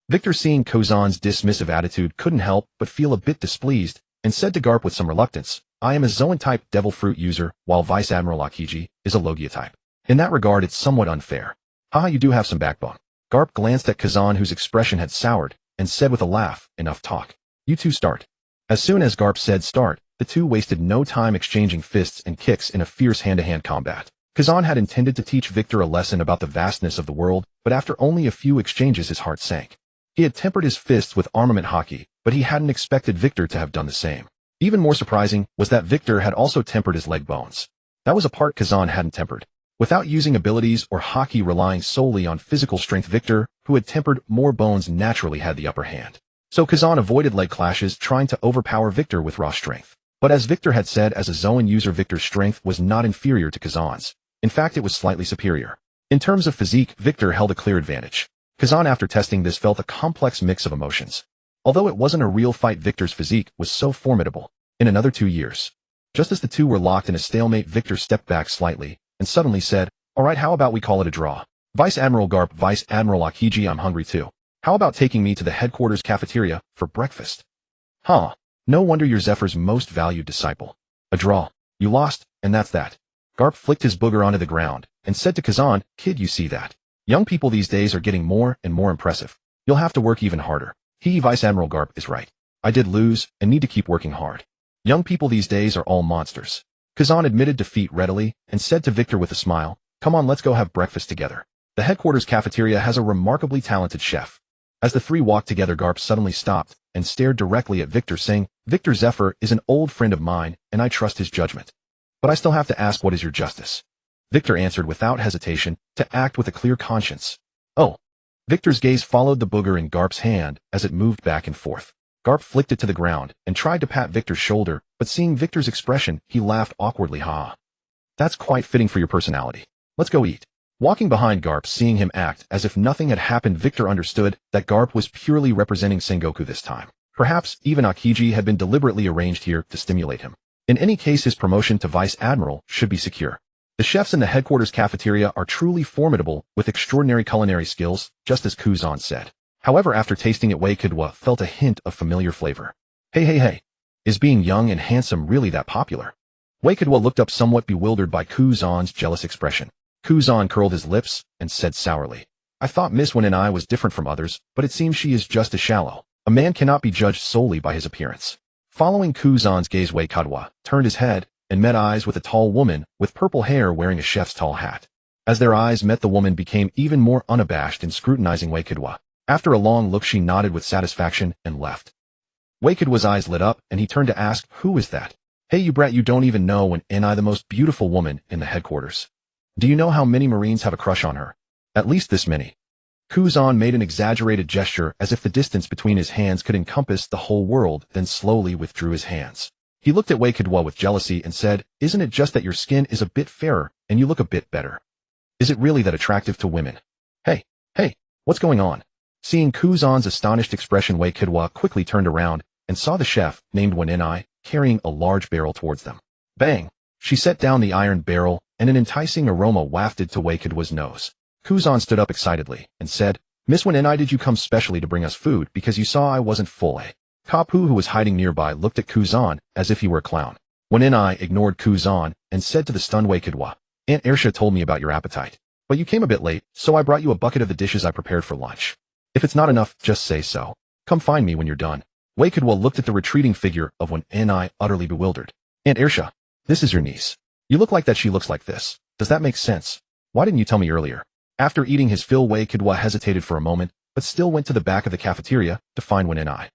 Victor, seeing Kazan's dismissive attitude, couldn't help but feel a bit displeased and said to Garp with some reluctance, "I am a Zoan-type devil fruit user, while Vice Admiral Akiji is a Logia type. In that regard, it's somewhat unfair. Haha, you do have some backbone." Garp glanced at Kazan, whose expression had soured, and said with a laugh, "Enough talk. You two start." As soon as Garp said start, the two wasted no time exchanging fists and kicks in a fierce hand-to-hand combat. Kazan had intended to teach Victor a lesson about the vastness of the world, but after only a few exchanges his heart sank. He had tempered his fists with armament haki, but he hadn't expected Victor to have done the same. Even more surprising was that Victor had also tempered his leg bones. That was a part Kazan hadn't tempered. Without using abilities or haki, relying solely on physical strength, Victor, who had tempered more bones, naturally had the upper hand. So Kazan avoided leg clashes, trying to overpower Victor with raw strength. But as Victor had said, as a Zoan user, Victor's strength was not inferior to Kazan's. In fact, it was slightly superior. In terms of physique, Victor held a clear advantage. Kazan, after testing this, felt a complex mix of emotions. Although it wasn't a real fight, Victor's physique was so formidable. In another 2 years. Just as the two were locked in a stalemate, Victor stepped back slightly and suddenly said, "All right, how about we call it a draw? Vice Admiral Garp, Vice Admiral Akiji, I'm hungry too. How about taking me to the headquarters cafeteria for breakfast?" "Huh. No wonder you're Zephyr's most valued disciple. A draw. You lost, and that's that." Garp flicked his booger onto the ground and said to Kazan, "Kid, you see that? Young people these days are getting more and more impressive. You'll have to work even harder." Vice Admiral Garp is right. I did lose and need to keep working hard. Young people these days are all monsters. Kazan admitted defeat readily and said to Victor with a smile, "Come on, let's go have breakfast together. The headquarters cafeteria has a remarkably talented chef." As the three walked together, Garp suddenly stopped and stared directly at Victor, saying, "Victor, Zephyr is an old friend of mine, and I trust his judgment. But I still have to ask, what is your justice?" Victor answered without hesitation, "To act with a clear conscience." "Oh." Victor's gaze followed the booger in Garp's hand as it moved back and forth. Garp flicked it to the ground and tried to pat Victor's shoulder, but seeing Victor's expression, he laughed awkwardly. "Ha. That's quite fitting for your personality. Let's go eat." Walking behind Garp, seeing him act as if nothing had happened, Victor understood that Garp was purely representing Sengoku this time. Perhaps even Akiji had been deliberately arranged here to stimulate him. In any case, his promotion to Vice Admiral should be secure. The chefs in the headquarters cafeteria are truly formidable, with extraordinary culinary skills, just as Kuzan said. However, after tasting it, Waikidwa felt a hint of familiar flavor. Hey. Is being young and handsome really that popular?" Waikidwa looked up, somewhat bewildered by Kuzan's jealous expression. Kuzan curled his lips and said sourly, "I thought Miss Wen and I was different from others, but it seems she is just as shallow. A man cannot be judged solely by his appearance." Following Kuzan's gaze, Waikidwa turned his head and met eyes with a tall woman with purple hair wearing a chef's tall hat. As their eyes met, the woman became even more unabashed in scrutinizing Waikidwa. After a long look, she nodded with satisfaction and left. Waikidwa's eyes lit up, and he turned to ask, "Who is that?" "Hey, you brat, you don't even know when I the most beautiful woman in the headquarters. Do you know how many Marines have a crush on her? At least this many." Kuzan made an exaggerated gesture as if the distance between his hands could encompass the whole world, then slowly withdrew his hands. He looked at Waikidwa with jealousy and said, "Isn't it just that your skin is a bit fairer and you look a bit better? Is it really that attractive to women?" Hey, what's going on?" Seeing Kuzan's astonished expression, Waikidwa quickly turned around and saw the chef, named Wenenai, carrying a large barrel towards them. Bang! She set down the iron barrel, and an enticing aroma wafted to Waikidwa's nose. Kuzan stood up excitedly and said, "Miss Wenenai, did you come specially to bring us food because you saw I wasn't full, eh?" Kapu, who was hiding nearby, looked at Kuzan as if he were a clown. Wenenai ignored Kuzan and said to the stunned Waikidwa, "Aunt Arsha told me about your appetite. But you came a bit late, so I brought you a bucket of the dishes I prepared for lunch. If it's not enough, just say so. Come find me when you're done." Waikidwa looked at the retreating figure of Wenenai, utterly bewildered. "Aunt Arsha, this is your niece. You look like that, she looks like this. Does that make sense? Why didn't you tell me earlier?" After eating his fill, Waikidwa hesitated for a moment, but still went to the back of the cafeteria to find Wenenai.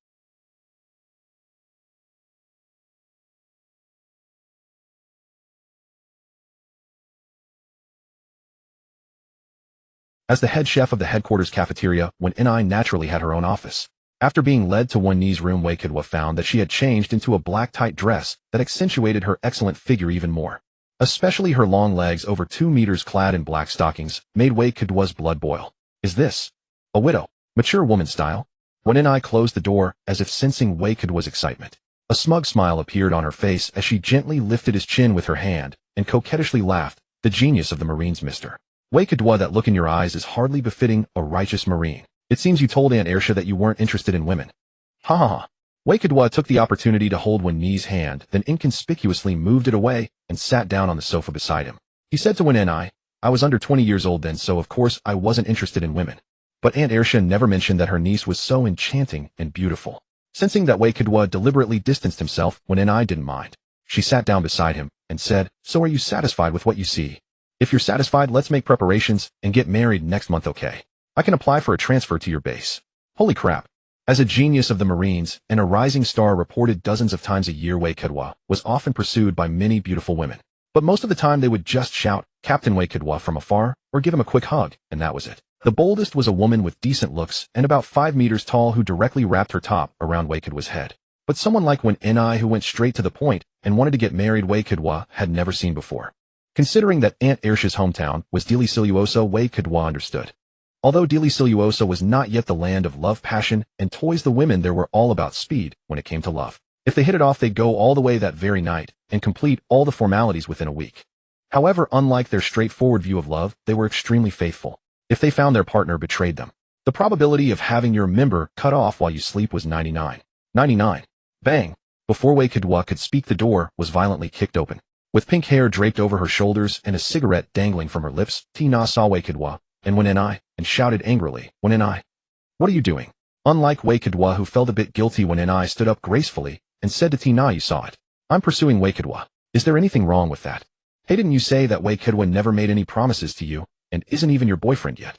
As the head chef of the headquarters cafeteria, Wenenai naturally had her own office. After being led to one Ni's room, Wei Kidwa found that she had changed into a black tight dress that accentuated her excellent figure even more. Especially her long legs, over 2 meters clad in black stockings, made Wei Kidwa's blood boil. Is this a widow? Mature woman style? When Enai closed the door, as if sensing Wei Kidwa's excitement, a smug smile appeared on her face as she gently lifted his chin with her hand and coquettishly laughed. The genius of the Marines, mister. Wei Kidwa, that look in your eyes is hardly befitting a righteous Marine. It seems you told Aunt Arsha that you weren't interested in women. Ha ha ha. Wei Kidwa took the opportunity to hold Wen Ni's hand, then inconspicuously moved it away and sat down on the sofa beside him. He said to Wen Enai, I was under 20 years old then, so of course I wasn't interested in women. But Aunt Arsha never mentioned that her niece was so enchanting and beautiful. Sensing that Wei Kidwa deliberately distanced himself, Wen Enai didn't mind. She sat down beside him and said, so are you satisfied with what you see? If you're satisfied, let's make preparations and get married next month, okay? I can apply for a transfer to your base. Holy crap. As a genius of the Marines and a rising star reported dozens of times a year, Wei Kidwa was often pursued by many beautiful women. But most of the time they would just shout, Captain Wei Kidwa from afar, or give him a quick hug, and that was it. The boldest was a woman with decent looks and about 5 meters tall who directly wrapped her top around Wei Kidwa's head. But someone like Wen Enai who went straight to the point and wanted to get married, Wei Kidwa had never seen before. Considering that Aunt Arsha's hometown was Dili Siluosa, Wei Kidwa understood. Although Dili Siluosa was not yet the land of love, passion, and toys, the women there were all about speed when it came to love. If they hit it off, they'd go all the way that very night and complete all the formalities within a week. However, unlike their straightforward view of love, they were extremely faithful. If they found their partner betrayed them, the probability of having your member cut off while you sleep was 99. 99. Bang! Before Wei Kidwa could speak, the door was violently kicked open. With pink hair draped over her shoulders and a cigarette dangling from her lips, Tina saw Wei Kidwa and Wen Enai and shouted angrily, Wen Enai, what are you doing? Unlike Wei Kidwa, who felt a bit guilty, Wen Enai stood up gracefully and said to Tina, you saw it. I'm pursuing Wei Kidwa. Is there anything wrong with that? Hey, didn't you say that Wei Kidwa never made any promises to you and isn't even your boyfriend yet?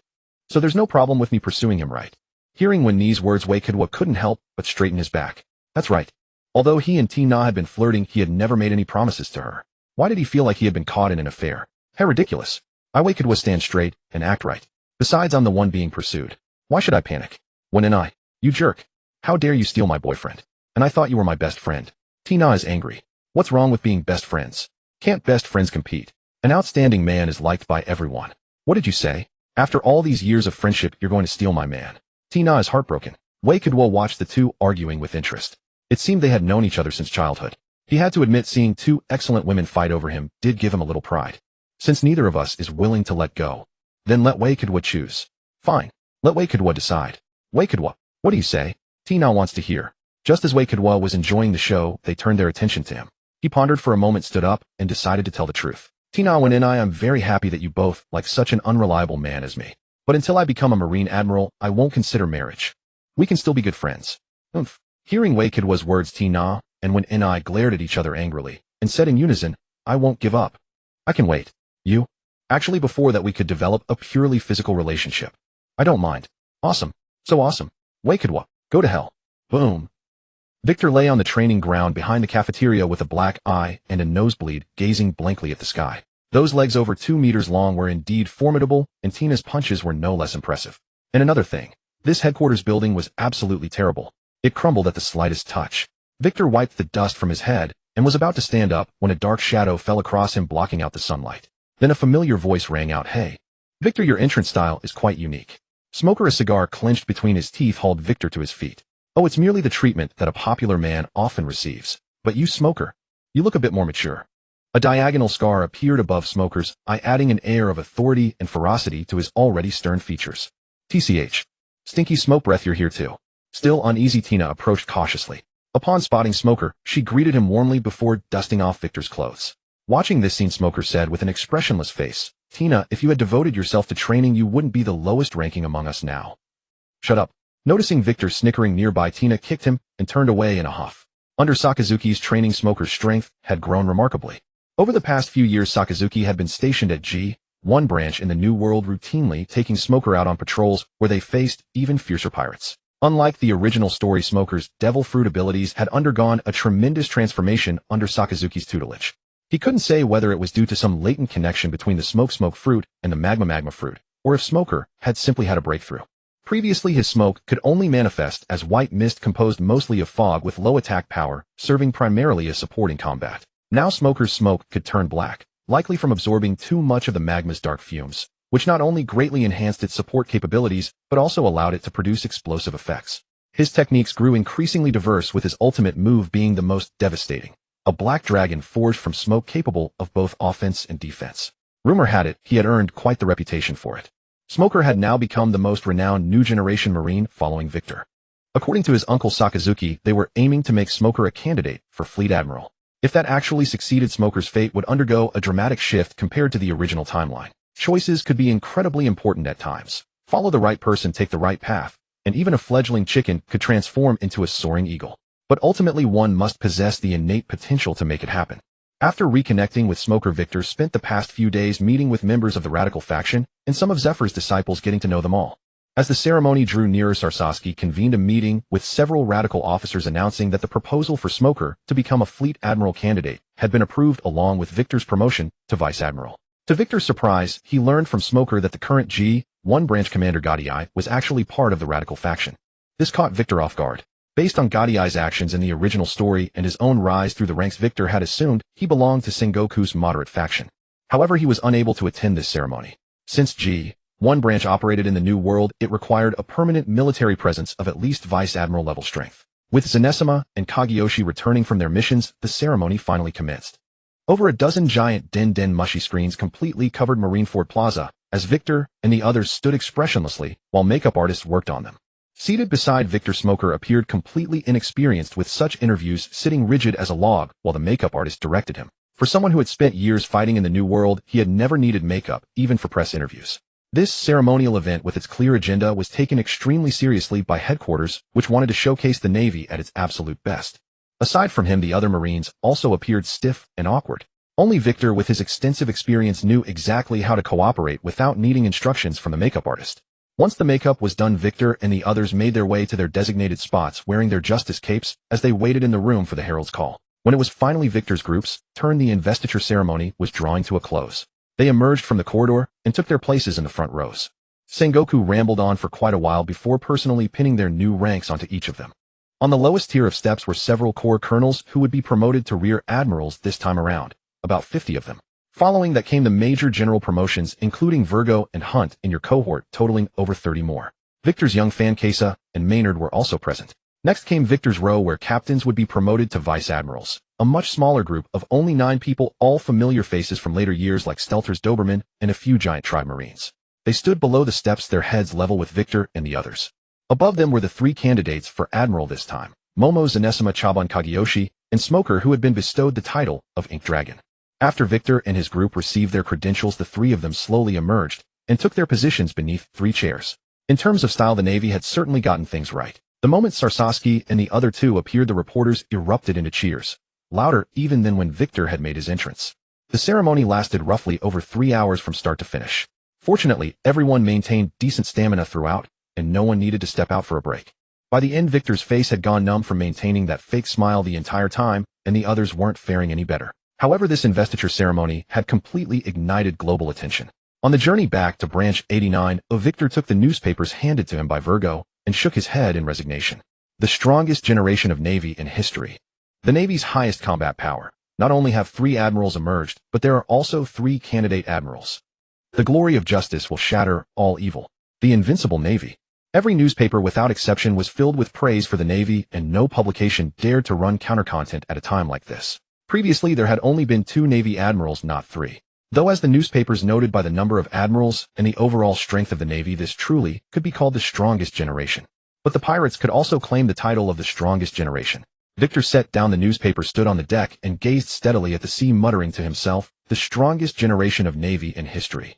So there's no problem with me pursuing him, right? Hearing Wen Ni's words, Wei Kidwa couldn't help but straighten his back. That's right. Although he and Tina had been flirting, he had never made any promises to her. Why did he feel like he had been caught in an affair? How ridiculous. Wei Kidwa, stand straight and act right. Besides, I'm the one being pursued. Why should I panic? Wen Enai, you jerk. How dare you steal my boyfriend? And I thought you were my best friend. Tina is angry. What's wrong with being best friends? Can't best friends compete? An outstanding man is liked by everyone. What did you say? After all these years of friendship, you're going to steal my man. Tina is heartbroken. Wei Kidwa watched the two arguing with interest. It seemed they had known each other since childhood. He had to admit seeing two excellent women fight over him did give him a little pride. Since neither of us is willing to let go, then let Wei Kidwa choose. Fine. Let Wei Kidwa decide. Wei Kidwa, what do you say? Tina wants to hear. Just as Wei Kidwa was enjoying the show, they turned their attention to him. He pondered for a moment, stood up, and decided to tell the truth. Tina, Wen Enai, I'm very happy that you both like such an unreliable man as me. But until I become a Marine Admiral, I won't consider marriage. We can still be good friends. Oomph. Hearing Wei Kidwa's words, Tina and Wen Enai glared at each other angrily and said in unison, I won't give up. I can wait. You? Actually, before that we could develop a purely physical relationship. I don't mind. Awesome. So awesome. Wei Kidwa, go to hell. Boom. Victor lay on the training ground behind the cafeteria with a black eye and a nosebleed, gazing blankly at the sky. Those legs over 2 meters long were indeed formidable, and Tina's punches were no less impressive. And another thing, this headquarters building was absolutely terrible. It crumbled at the slightest touch. Victor wiped the dust from his head and was about to stand up when a dark shadow fell across him, blocking out the sunlight. Then a familiar voice rang out, Hey. Victor, your entrance style is quite unique. Smoker, a cigar clenched between his teeth, hauled Victor to his feet. Oh, it's merely the treatment that a popular man often receives. But you, Smoker, you look a bit more mature. A diagonal scar appeared above Smoker's eye, adding an air of authority and ferocity to his already stern features. TCH. Stinky smoke breath, you're here too. Still uneasy, Tina approached cautiously. Upon spotting Smoker, she greeted him warmly before dusting off Victor's clothes. Watching this scene, Smoker said with an expressionless face, Tina, if you had devoted yourself to training, you wouldn't be the lowest ranking among us now. Shut up. Noticing Victor snickering nearby, Tina kicked him and turned away in a huff. Under Sakazuki's training, Smoker's strength had grown remarkably. Over the past few years, Sakazuki had been stationed at G1 branch in the New World, routinely taking Smoker out on patrols where they faced even fiercer pirates. Unlike the original story, Smoker's devil fruit abilities had undergone a tremendous transformation under Sakazuki's tutelage. He couldn't say whether it was due to some latent connection between the smoke fruit and the magma fruit, or if Smoker had simply had a breakthrough. Previously his smoke could only manifest as white mist composed mostly of fog with low attack power, serving primarily as support in combat. Now Smoker's smoke could turn black, likely from absorbing too much of the magma's dark fumes, which not only greatly enhanced its support capabilities, but also allowed it to produce explosive effects. His techniques grew increasingly diverse, with his ultimate move being the most devastating. A black dragon forged from smoke capable of both offense and defense. Rumor had it he had earned quite the reputation for it. Smoker had now become the most renowned new generation Marine following Victor. According to his uncle Sakazuki, they were aiming to make Smoker a candidate for Fleet Admiral. If that actually succeeded, Smoker's fate would undergo a dramatic shift compared to the original timeline. Choices could be incredibly important at times. Follow the right person, take the right path, and even a fledgling chicken could transform into a soaring eagle. But ultimately one must possess the innate potential to make it happen. After reconnecting with Smoker, Victor spent the past few days meeting with members of the Radical faction and some of Zephyr's disciples, getting to know them all. As the ceremony drew nearer, Sakazuki convened a meeting with several Radical officers announcing that the proposal for Smoker to become a Fleet Admiral candidate had been approved, along with Victor's promotion to Vice Admiral. To Victor's surprise, he learned from Smoker that the current G1 branch commander Godai was actually part of the Radical faction. This caught Victor off guard. Based on Godai's actions in the original story and his own rise through the ranks, Victor had assumed he belonged to Sengoku's moderate faction. However, he was unable to attend this ceremony. Since G1 branch operated in the New World, it required a permanent military presence of at least Vice Admiral level strength. With Zenesima and Kageyoshi returning from their missions, the ceremony finally commenced. Over a dozen giant den mushy screens completely covered Marineford Plaza, as Victor and the others stood expressionlessly while makeup artists worked on them. Seated beside Victor, Smoker appeared completely inexperienced, with such interviews sitting rigid as a log while the makeup artist directed him. For someone who had spent years fighting in the New World, he had never needed makeup, even for press interviews. This ceremonial event with its clear agenda was taken extremely seriously by headquarters, which wanted to showcase the Navy at its absolute best. Aside from him, the other Marines also appeared stiff and awkward. Only Victor, with his extensive experience, knew exactly how to cooperate without needing instructions from the makeup artist. Once the makeup was done, Victor and the others made their way to their designated spots, wearing their justice capes as they waited in the room for the herald's call. When it was finally Victor's group's turn, the investiture ceremony was drawing to a close. They emerged from the corridor and took their places in the front rows. Sengoku rambled on for quite a while before personally pinning their new ranks onto each of them. On the lowest tier of steps were several corps colonels who would be promoted to rear admirals this time around, about 50 of them. Following that came the major general promotions, including Virgo and Hunt in your cohort, totaling over 30 more. Victor's young fan Kesa and Maynard were also present. Next came Victor's row, where captains would be promoted to vice admirals, a much smaller group of only 9 people, all familiar faces from later years like Stelter's Doberman and a few giant tribe marines. They stood below the steps, their heads level with Victor and the others. Above them were the 3 candidates for admiral this time: Momo, Zenesima, Chaban, Kageyoshi, and Smoker, who had been bestowed the title of Ink Dragon. After Victor and his group received their credentials, the 3 of them slowly emerged and took their positions beneath 3 chairs. In terms of style, the Navy had certainly gotten things right. The moment Sakazuki and the other 2 appeared, the reporters erupted into cheers, louder even than when Victor had made his entrance. The ceremony lasted roughly over 3 hours from start to finish. Fortunately, everyone maintained decent stamina throughout, and no one needed to step out for a break. By the end, Victor's face had gone numb from maintaining that fake smile the entire time, and the others weren't faring any better. However, this investiture ceremony had completely ignited global attention. On the journey back to Branch 89, Victor took the newspapers handed to him by Virgo and shook his head in resignation. The strongest generation of Navy in history. The Navy's highest combat power. Not only have 3 admirals emerged, but there are also 3 candidate admirals. The glory of justice will shatter all evil. The invincible Navy. Every newspaper without exception was filled with praise for the Navy, and no publication dared to run counter-content at a time like this. Previously, there had only been 2 Navy admirals, not 3. Though, as the newspapers noted, by the number of admirals and the overall strength of the Navy, this truly could be called the strongest generation. But the pirates could also claim the title of the strongest generation. Victor set down the newspaper, stood on the deck, and gazed steadily at the sea, muttering to himself, the strongest generation of Navy in history.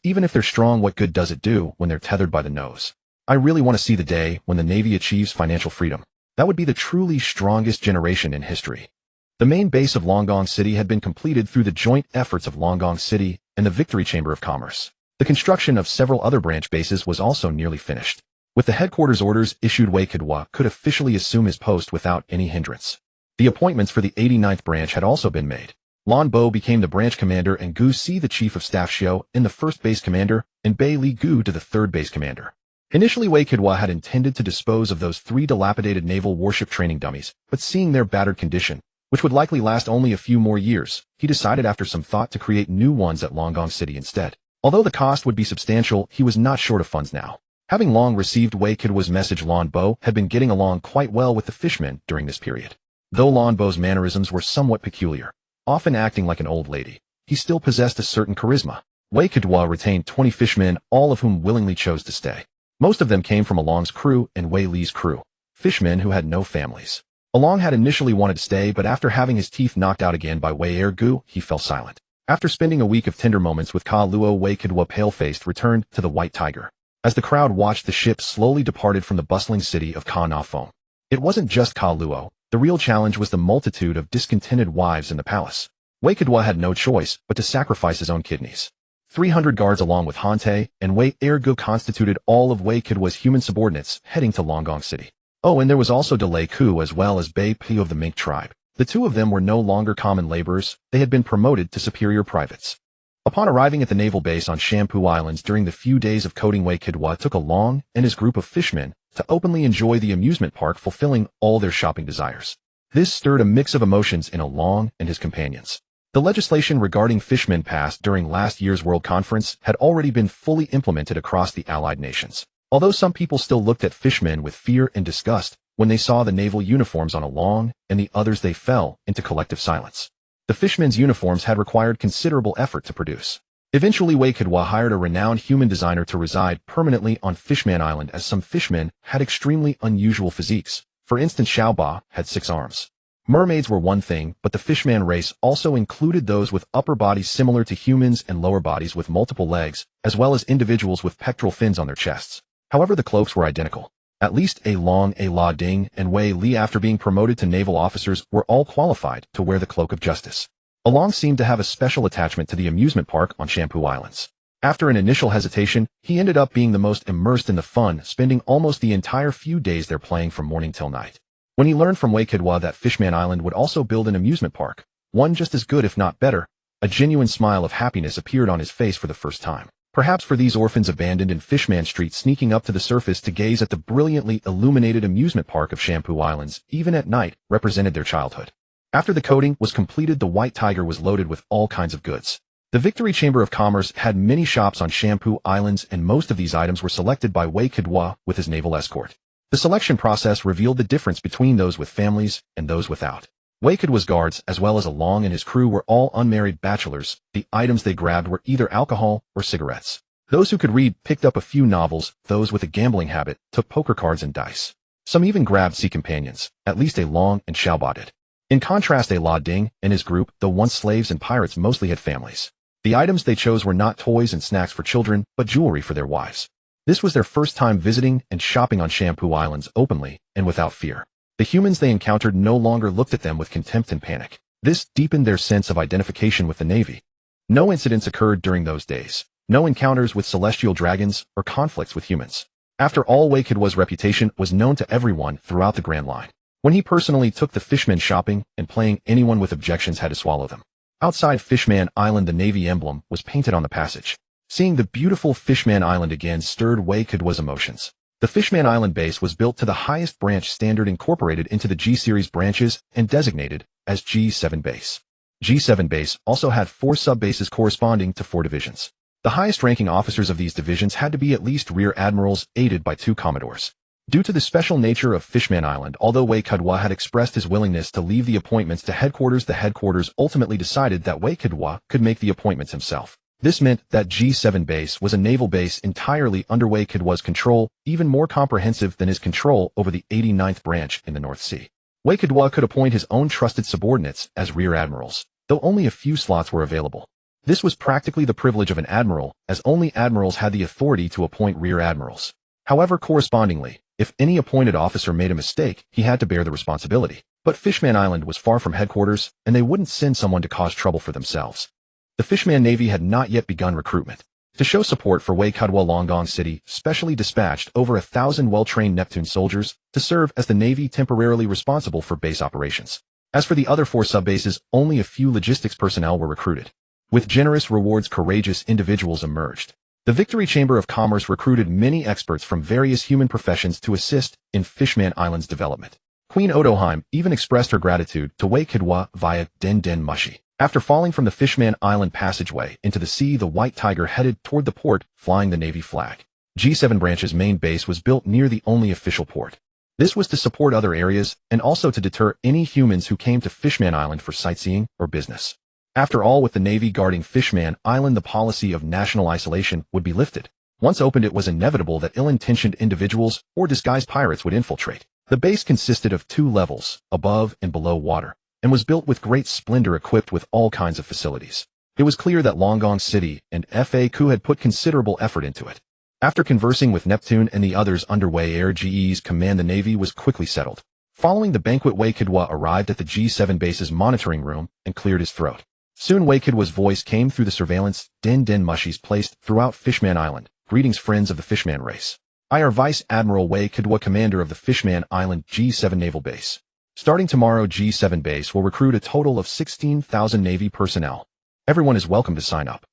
Even if they're strong, what good does it do when they're tethered by the nose? I really want to see the day when the Navy achieves financial freedom. That would be the truly strongest generation in history. The main base of Longgang City had been completed through the joint efforts of Longgang City and the Victory Chamber of Commerce. The construction of several other branch bases was also nearly finished. With the headquarters orders issued, Wei Kidwa could officially assume his post without any hindrance. The appointments for the 89th branch had also been made. Lan Bo became the branch commander, and Gu Si the chief of staff, Xiao in the first base commander, and Bei Li Gu to the third base commander. Initially, Wei Kidwa had intended to dispose of those 3 dilapidated naval warship training dummies, but seeing their battered condition, which would likely last only a few more years, he decided after some thought to create new ones at Longgong City instead. Although the cost would be substantial, he was not short of funds now. Having long received Wei Kidwa's message, Lan Bo had been getting along quite well with the fishmen during this period. Though Lan Bo's mannerisms were somewhat peculiar, often acting like an old lady, he still possessed a certain charisma. Wei Kidwa retained 20 fishmen, all of whom willingly chose to stay. Most of them came from Along's crew and Wei Li's crew, fishmen who had no families. Along had initially wanted to stay, but after having his teeth knocked out again by Wei Ergu, he fell silent. After spending a week of tender moments with Ka Luo, Wei Kidwa, pale-faced, returned to the White Tiger. As the crowd watched, the ship slowly departed from the bustling city of Ka Na Fong. It wasn't just Ka Luo. The real challenge was the multitude of discontented wives in the palace. Wei Kidwa had no choice but to sacrifice his own kidneys. 300 guards along with Hante and Wei Ergu constituted all of Wei Kidwa's human subordinates heading to Longgong City. Oh, and there was also Delay Ku as well as Bei Pi of the Mink tribe. The 2 of them were no longer common laborers, they had been promoted to superior privates. Upon arriving at the naval base on Shampoo Islands during the few days of coding, Wei Kidwa took Along and his group of fishmen to openly enjoy the amusement park, fulfilling all their shopping desires. This stirred a mix of emotions in Along and his companions. The legislation regarding fishmen passed during last year's World Conference had already been fully implemented across the allied nations. Although some people still looked at fishmen with fear and disgust when they saw the naval uniforms on Along and the others, they fell into collective silence. The fishmen's uniforms had required considerable effort to produce. Eventually, Wei Kidwa hired a renowned human designer to reside permanently on Fishman Island, as some fishmen had extremely unusual physiques. For instance, Xiaoba had 6 arms. Mermaids were one thing, but the fishman race also included those with upper bodies similar to humans and lower bodies with multiple legs, as well as individuals with pectoral fins on their chests. However, the cloaks were identical. At least Long, La Ding, and Wei Li, after being promoted to naval officers, were all qualified to wear the Cloak of Justice. Along seemed to have a special attachment to the amusement park on Shampoo Islands. After an initial hesitation, he ended up being the most immersed in the fun, spending almost the entire few days there playing from morning till night. When he learned from Wei Kidwa that Fishman Island would also build an amusement park, one just as good if not better, a genuine smile of happiness appeared on his face for the first time. Perhaps for these orphans abandoned in Fishman Street, sneaking up to the surface to gaze at the brilliantly illuminated amusement park of Shampoo Islands, even at night, represented their childhood. After the coating was completed, the White Tiger was loaded with all kinds of goods. The Victory Chamber of Commerce had many shops on Shampoo Islands, and most of these items were selected by Wei Kidwa with his naval escort. The selection process revealed the difference between those with families and those without. Wei Kidwa's guards, as well as Along and his crew, were all unmarried bachelors. The items they grabbed were either alcohol or cigarettes. Those who could read picked up a few novels, those with a gambling habit took poker cards and dice. Some even grabbed sea companions, at least Long and Xiaoba did. In contrast, La Ding and his group, though once slaves and pirates, mostly had families. The items they chose were not toys and snacks for children, but jewelry for their wives. This was their first time visiting and shopping on Shampoo Islands openly and without fear. The humans they encountered no longer looked at them with contempt and panic. This deepened their sense of identification with the Navy. No incidents occurred during those days. No encounters with celestial dragons or conflicts with humans. After all, Wei Kidwa's reputation was known to everyone throughout the Grand Line. When he personally took the fishmen shopping and playing, anyone with objections had to swallow them. Outside Fishman Island, the Navy emblem was painted on the passage. Seeing the beautiful Fishman Island again stirred Wei Kidwa's emotions. The Fishman Island base was built to the highest branch standard, incorporated into the G-series branches and designated as G7 base. G7 base also had 4 sub-bases corresponding to 4 divisions. The highest-ranking officers of these divisions had to be at least rear admirals, aided by 2 commodores. Due to the special nature of Fishman Island, although Wei Kidwa had expressed his willingness to leave the appointments to headquarters, the headquarters ultimately decided that Wei Kidwa could make the appointments himself. This meant that G7 base was a naval base entirely under Wei Kidwa's control, even more comprehensive than his control over the 89th branch in the North Sea. Wei Kidwa could appoint his own trusted subordinates as rear admirals, though only a few slots were available. This was practically the privilege of an admiral, as only admirals had the authority to appoint rear admirals. However, correspondingly, if any appointed officer made a mistake, he had to bear the responsibility. But Fishman Island was far from headquarters, and they wouldn't send someone to cause trouble for themselves. The Fishman Navy had not yet begun recruitment. To show support for Wei Kidwa, Longgong City specially dispatched over 1,000 well-trained Neptune soldiers to serve as the Navy temporarily responsible for base operations. As for the other 4 sub-bases, only a few logistics personnel were recruited. With generous rewards, courageous individuals emerged. The Victory Chamber of Commerce recruited many experts from various human professions to assist in Fishman Island's development. Queen Otoheim even expressed her gratitude to Wei Kidwa via Den Den Mushi. After falling from the Fishman Island passageway into the sea, the White Tiger headed toward the port, flying the Navy flag. G7 Branch's main base was built near the only official port. This was to support other areas and also to deter any humans who came to Fishman Island for sightseeing or business. After all, with the Navy guarding Fishman Island, the policy of national isolation would be lifted. Once opened, it was inevitable that ill-intentioned individuals or disguised pirates would infiltrate. The base consisted of 2 levels, above and below water, and was built with great splendor, equipped with all kinds of facilities. It was clear that Longong City and FAQ had put considerable effort into it. After conversing with Neptune and the others underway, Air GE's command, the Navy was quickly settled. Following the banquet, Wei Kidwa arrived at the G7 base's monitoring room and cleared his throat. Soon Wei Kidwa's voice came through the surveillance Den Den Mushis placed throughout Fishman Island. Greetings, friends of the Fishman race. I are Vice Admiral Wei Kidwa, commander of the Fishman Island G7 Naval Base. Starting tomorrow, G7 base will recruit a total of 16,000 Navy personnel. Everyone is welcome to sign up.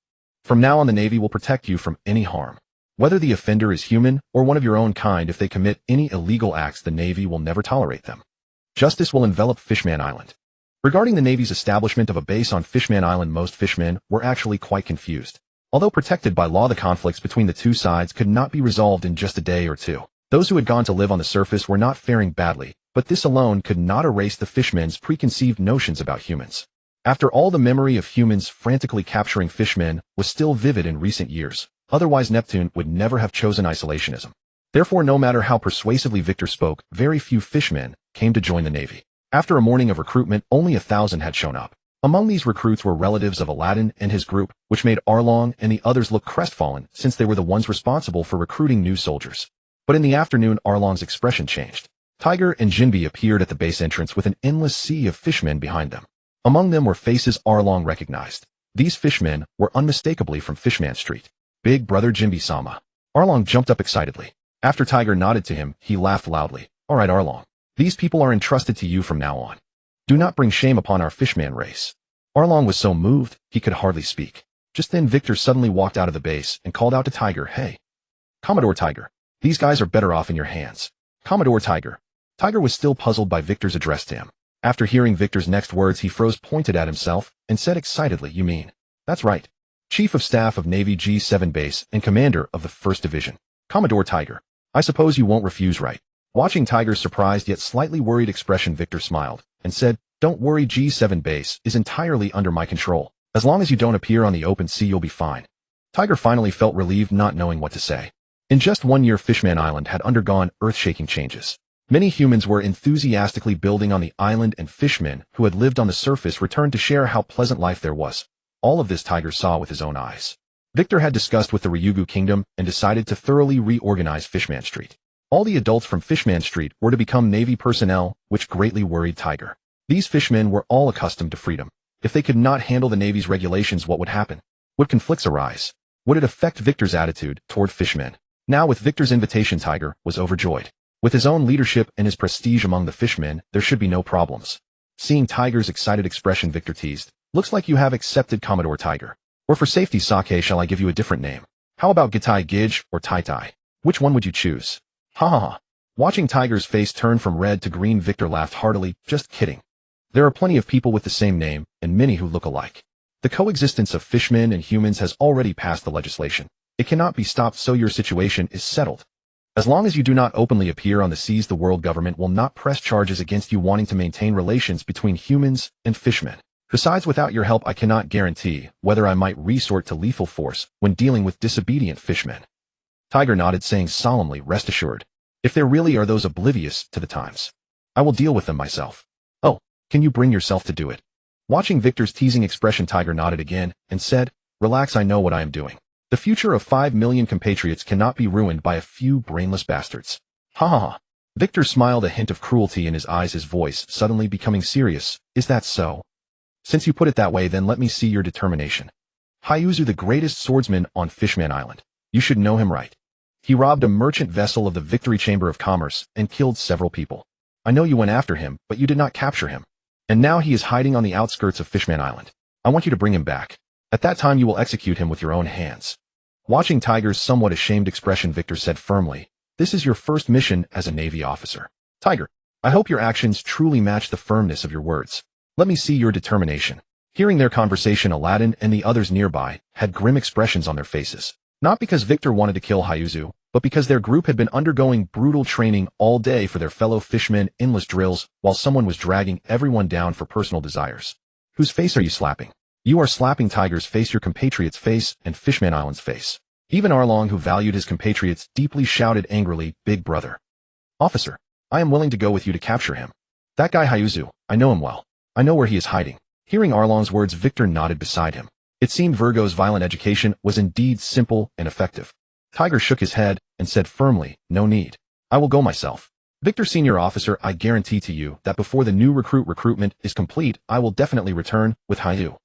From now on, the Navy will protect you from any harm. Whether the offender is human or one of your own kind, if they commit any illegal acts, the Navy will never tolerate them. Justice will envelop Fishman Island. Regarding the Navy's establishment of a base on Fishman Island, most fishermen were actually quite confused. Although protected by law, the conflicts between the two sides could not be resolved in just a day or two. Those who had gone to live on the surface were not faring badly, but this alone could not erase the fishermen's preconceived notions about humans. After all, the memory of humans frantically capturing fishmen was still vivid in recent years. Otherwise, Neptune would never have chosen isolationism. Therefore, no matter how persuasively Victor spoke, very few fishmen came to join the Navy. After a morning of recruitment, only 1,000 had shown up. Among these recruits were relatives of Aladdin and his group, which made Arlong and the others look crestfallen, since they were the ones responsible for recruiting new soldiers. But in the afternoon, Arlong's expression changed. Tiger and Jinbi appeared at the base entrance with an endless sea of fishmen behind them. Among them were faces Arlong recognized. These fishmen were unmistakably from Fishman Street. Big brother Jinbi-sama. Arlong jumped up excitedly. After Tiger nodded to him, he laughed loudly. All right, Arlong. These people are entrusted to you from now on. Do not bring shame upon our Fishman race. Arlong was so moved, he could hardly speak. Just then, Victor suddenly walked out of the base and called out to Tiger, "Hey, Commodore Tiger, these guys are better off in your hands." Commodore Tiger. Tiger was still puzzled by Victor's address to him. After hearing Victor's next words, he froze, pointed at himself, and said excitedly, "You mean?" "That's right. Chief of Staff of Navy G7 Base and Commander of the 1st Division. Commodore Tiger. I suppose you won't refuse, right?" Watching Tiger's surprised yet slightly worried expression, Victor smiled and said, "Don't worry, G7 Base is entirely under my control. As long as you don't appear on the open sea, you'll be fine." Tiger finally felt relieved, not knowing what to say. In just 1 year, Fishman Island had undergone earth-shaking changes. Many humans were enthusiastically building on the island, and fishmen who had lived on the surface returned to share how pleasant life there was. All of this Tiger saw with his own eyes. Victor had discussed with the Ryugu Kingdom and decided to thoroughly reorganize Fishman Street. All the adults from Fishman Street were to become Navy personnel, which greatly worried Tiger. These fishmen were all accustomed to freedom. If they could not handle the Navy's regulations, what would happen? Would conflicts arise? Would it affect Victor's attitude toward fishmen? Now, with Victor's invitation, Tiger was overjoyed. With his own leadership and his prestige among the fishmen, there should be no problems. Seeing Tiger's excited expression, Victor teased, "Looks like you have accepted, Commodore Tiger. Or for safety, Sake, shall I give you a different name? How about Gitai Gij or Tai Tai? Which one would you choose?" Ha ha ha. Watching Tiger's face turn from red to green, Victor laughed heartily. "Just kidding. There are plenty of people with the same name, and many who look alike. The coexistence of fishmen and humans has already passed the legislation. It cannot be stopped, so your situation is settled. As long as you do not openly appear on the seas, the world government will not press charges against you wanting to maintain relations between humans and fishmen. Besides, without your help, I cannot guarantee whether I might resort to lethal force when dealing with disobedient fishmen." Tiger nodded, saying solemnly, "Rest assured, if there really are those oblivious to the times, I will deal with them myself." "Oh, can you bring yourself to do it?" Watching Victor's teasing expression, Tiger nodded again and said, "Relax, I know what I am doing. The future of 5 million compatriots cannot be ruined by a few brainless bastards." Ha ha ha. Victor smiled, a hint of cruelty in his eyes, his voice suddenly becoming serious. "Is that so? Since you put it that way, then let me see your determination. Hyuzu, the greatest swordsman on Fishman Island. You should know him, right? He robbed a merchant vessel of the Victory Chamber of Commerce and killed several people. I know you went after him, but you did not capture him. And now he is hiding on the outskirts of Fishman Island. I want you to bring him back. At that time you will execute him with your own hands." Watching Tiger's somewhat ashamed expression, Victor said firmly, "This is your first mission as a Navy officer. Tiger, I hope your actions truly match the firmness of your words. Let me see your determination." Hearing their conversation, Aladdin and the others nearby had grim expressions on their faces. Not because Victor wanted to kill Hyuzu, but because their group had been undergoing brutal training all day for their fellow fishmen, endless drills, while someone was dragging everyone down for personal desires. Whose face are you slapping? You are slapping Tiger's face, your compatriot's face, and Fishman Island's face. Even Arlong, who valued his compatriots, deeply shouted angrily, "Big brother. Officer, I am willing to go with you to capture him. That guy Hyuzu, I know him well. I know where he is hiding." Hearing Arlong's words, Victor nodded beside him. It seemed Virgo's violent education was indeed simple and effective. Tiger shook his head and said firmly, "No need. I will go myself. Victor, senior officer, I guarantee to you that before the new recruitment is complete, I will definitely return with Hyu."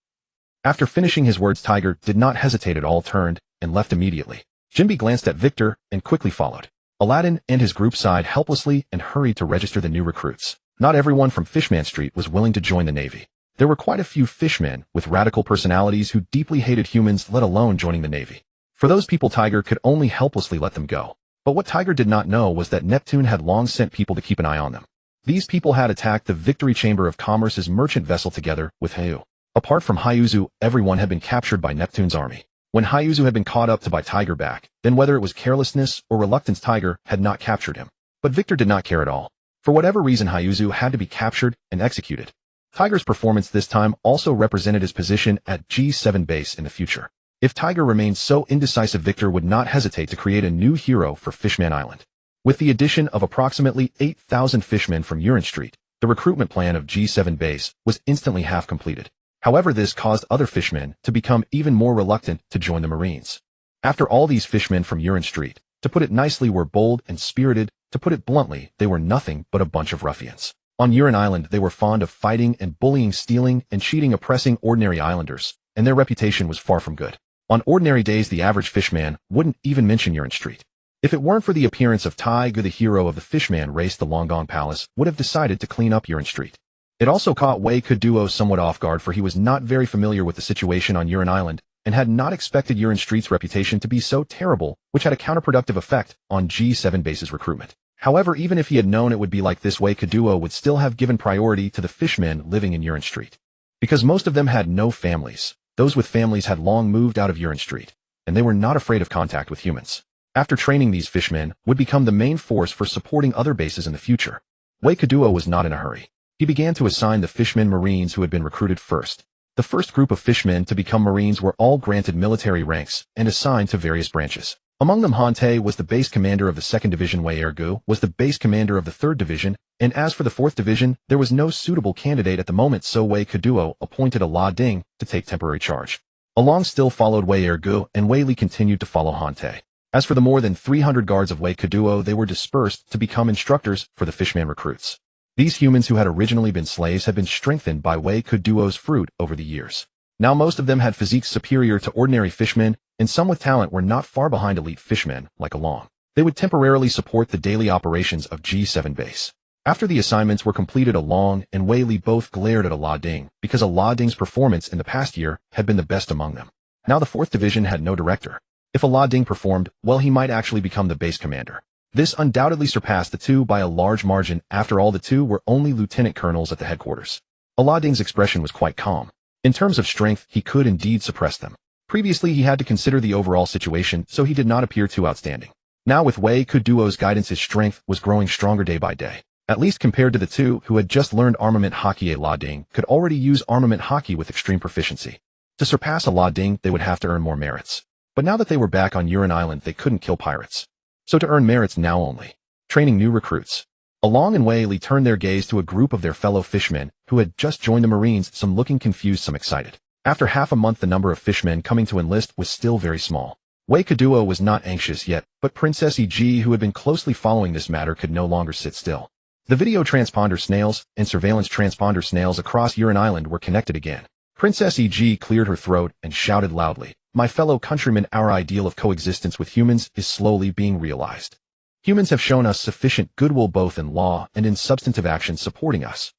After finishing his words, Tiger did not hesitate at all, turned and left immediately. Jinbi glanced at Victor and quickly followed. Aladdin and his group sighed helplessly and hurried to register the new recruits. Not everyone from Fishman Street was willing to join the Navy. There were quite a few fishmen with radical personalities who deeply hated humans, let alone joining the Navy. For those people, Tiger could only helplessly let them go. But what Tiger did not know was that Neptune had long sent people to keep an eye on them. These people had attacked the Victory Chamber of Commerce's merchant vessel together with Hyu. Apart from Hyuzu, everyone had been captured by Neptune's army. When Hyuzu had been caught up to buy Tiger back, then whether it was carelessness or reluctance, Tiger had not captured him. But Victor did not care at all. For whatever reason, Hyuzu had to be captured and executed. Tiger's performance this time also represented his position at G7 base in the future. If Tiger remained so indecisive, Victor would not hesitate to create a new hero for Fishman Island. With the addition of approximately 8,000 fishmen from Uran Street, the recruitment plan of G7 base was instantly half completed. However, this caused other fishmen to become even more reluctant to join the Marines. After all, these fishmen from Uran Street, to put it nicely, were bold and spirited. To put it bluntly, they were nothing but a bunch of ruffians. On Uran Island, they were fond of fighting and bullying, stealing and cheating, oppressing ordinary islanders, and their reputation was far from good. On ordinary days, the average fishman wouldn't even mention Uran Street. If it weren't for the appearance of Tiger, the hero of the fishman race, the Long Gone Palace would have decided to clean up Uran Street. It also caught Wei Kuduo somewhat off guard, for he was not very familiar with the situation on Uran Island and had not expected Uran Street's reputation to be so terrible, which had a counterproductive effect on G7 base's recruitment. However, even if he had known it would be like this, Wei Kuduo would still have given priority to the fishmen living in Uran Street. Because most of them had no families, those with families had long moved out of Uran Street, and they were not afraid of contact with humans. After training, these fishmen would become the main force for supporting other bases in the future. Wei Kuduo was not in a hurry. He began to assign the fishmen Marines who had been recruited first. The first group of fishmen to become Marines were all granted military ranks and assigned to various branches. Among them, Hante was the base commander of the 2nd Division, Wei Ergu was the base commander of the 3rd Division, and as for the 4th Division, there was no suitable candidate at the moment, so Wei Kuduo appointed La Ding to take temporary charge. Along still followed Wei Ergu, and Wei Li continued to follow Hante. As for the more than 300 guards of Wei Kuduo, they were dispersed to become instructors for the fishman recruits. These humans who had originally been slaves had been strengthened by Wei Kuduo's fruit over the years. Now most of them had physiques superior to ordinary fishmen, and some with talent were not far behind elite fishmen, like Along. They would temporarily support the daily operations of G7 base. After the assignments were completed, Along and Wei Li both glared at La Ding, because La Ding's performance in the past year had been the best among them. Now the 4th Division had no director. If La Ding performed well, he might actually become the base commander. This undoubtedly surpassed the two by a large margin. After all, the two were only lieutenant colonels at the headquarters. La Ding's expression was quite calm. In terms of strength, he could indeed suppress them. Previously, he had to consider the overall situation, so he did not appear too outstanding. Now with Wei Kuduo's guidance, his strength was growing stronger day by day. At least compared to the two who had just learned armament Haki, La Ding could already use armament Haki with extreme proficiency. To surpass La Ding, they would have to earn more merits. But now that they were back on Uran Island, they couldn't kill pirates. So to earn merits now only. Training new recruits. Along and Wei Li turned their gaze to a group of their fellow fishmen who had just joined the Marines, some looking confused, some excited. After half a month, the number of fishmen coming to enlist was still very small. Wei Kuduo was not anxious yet, but Princess E.G., who had been closely following this matter, could no longer sit still. The video transponder snails and surveillance transponder snails across Uran Island were connected again. Princess E.G. cleared her throat and shouted loudly, "My fellow countrymen, our ideal of coexistence with humans is slowly being realized. Humans have shown us sufficient goodwill both in law and in substantive action supporting us.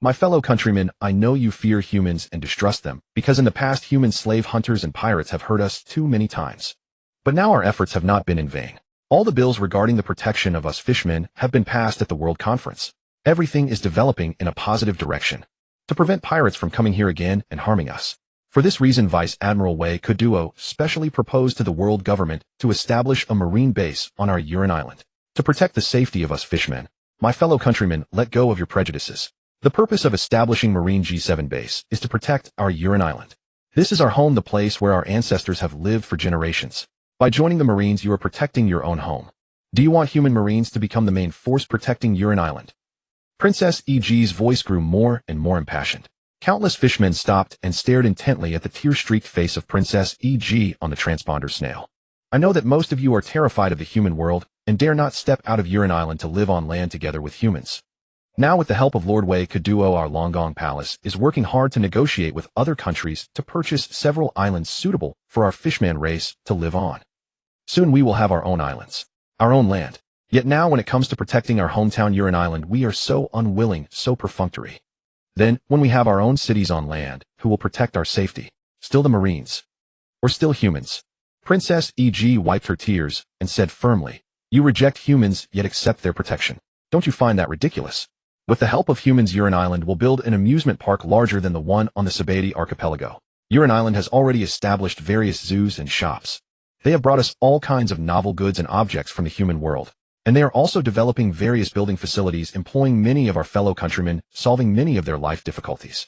My fellow countrymen, I know you fear humans and distrust them, because in the past human slave hunters and pirates have hurt us too many times. But now our efforts have not been in vain. All the bills regarding the protection of us fishmen have been passed at the World Conference. Everything is developing in a positive direction to prevent pirates from coming here again and harming us. For this reason, Vice Admiral Wei Kuduo specially proposed to the world government to establish a marine base on our Uran Island. To protect the safety of us fishmen, my fellow countrymen, let go of your prejudices. The purpose of establishing Marine G7 base is to protect our Uran Island. This is our home, the place where our ancestors have lived for generations. By joining the Marines, you are protecting your own home. Do you want human Marines to become the main force protecting Uran Island? Princess E.G.'s voice grew more and more impassioned. Countless fishmen stopped and stared intently at the tear-streaked face of Princess E.G. on the transponder snail. I know that most of you are terrified of the human world and dare not step out of Uran Island to live on land together with humans. Now, with the help of Lord Wei Kuduo, our Longong Palace is working hard to negotiate with other countries to purchase several islands suitable for our fishman race to live on. Soon we will have our own islands, our own land. Yet now, when it comes to protecting our hometown Uran Island, we are so unwilling, so perfunctory. Then, when we have our own cities on land, who will protect our safety? Still the Marines? Or still humans? Princess E.G. wiped her tears and said firmly, "You reject humans, yet accept their protection. Don't you find that ridiculous? With the help of humans, Uran Island will build an amusement park larger than the one on the Sabeti archipelago. Uran Island has already established various zoos and shops. They have brought us all kinds of novel goods and objects from the human world. And they are also developing various building facilities, employing many of our fellow countrymen, solving many of their life difficulties.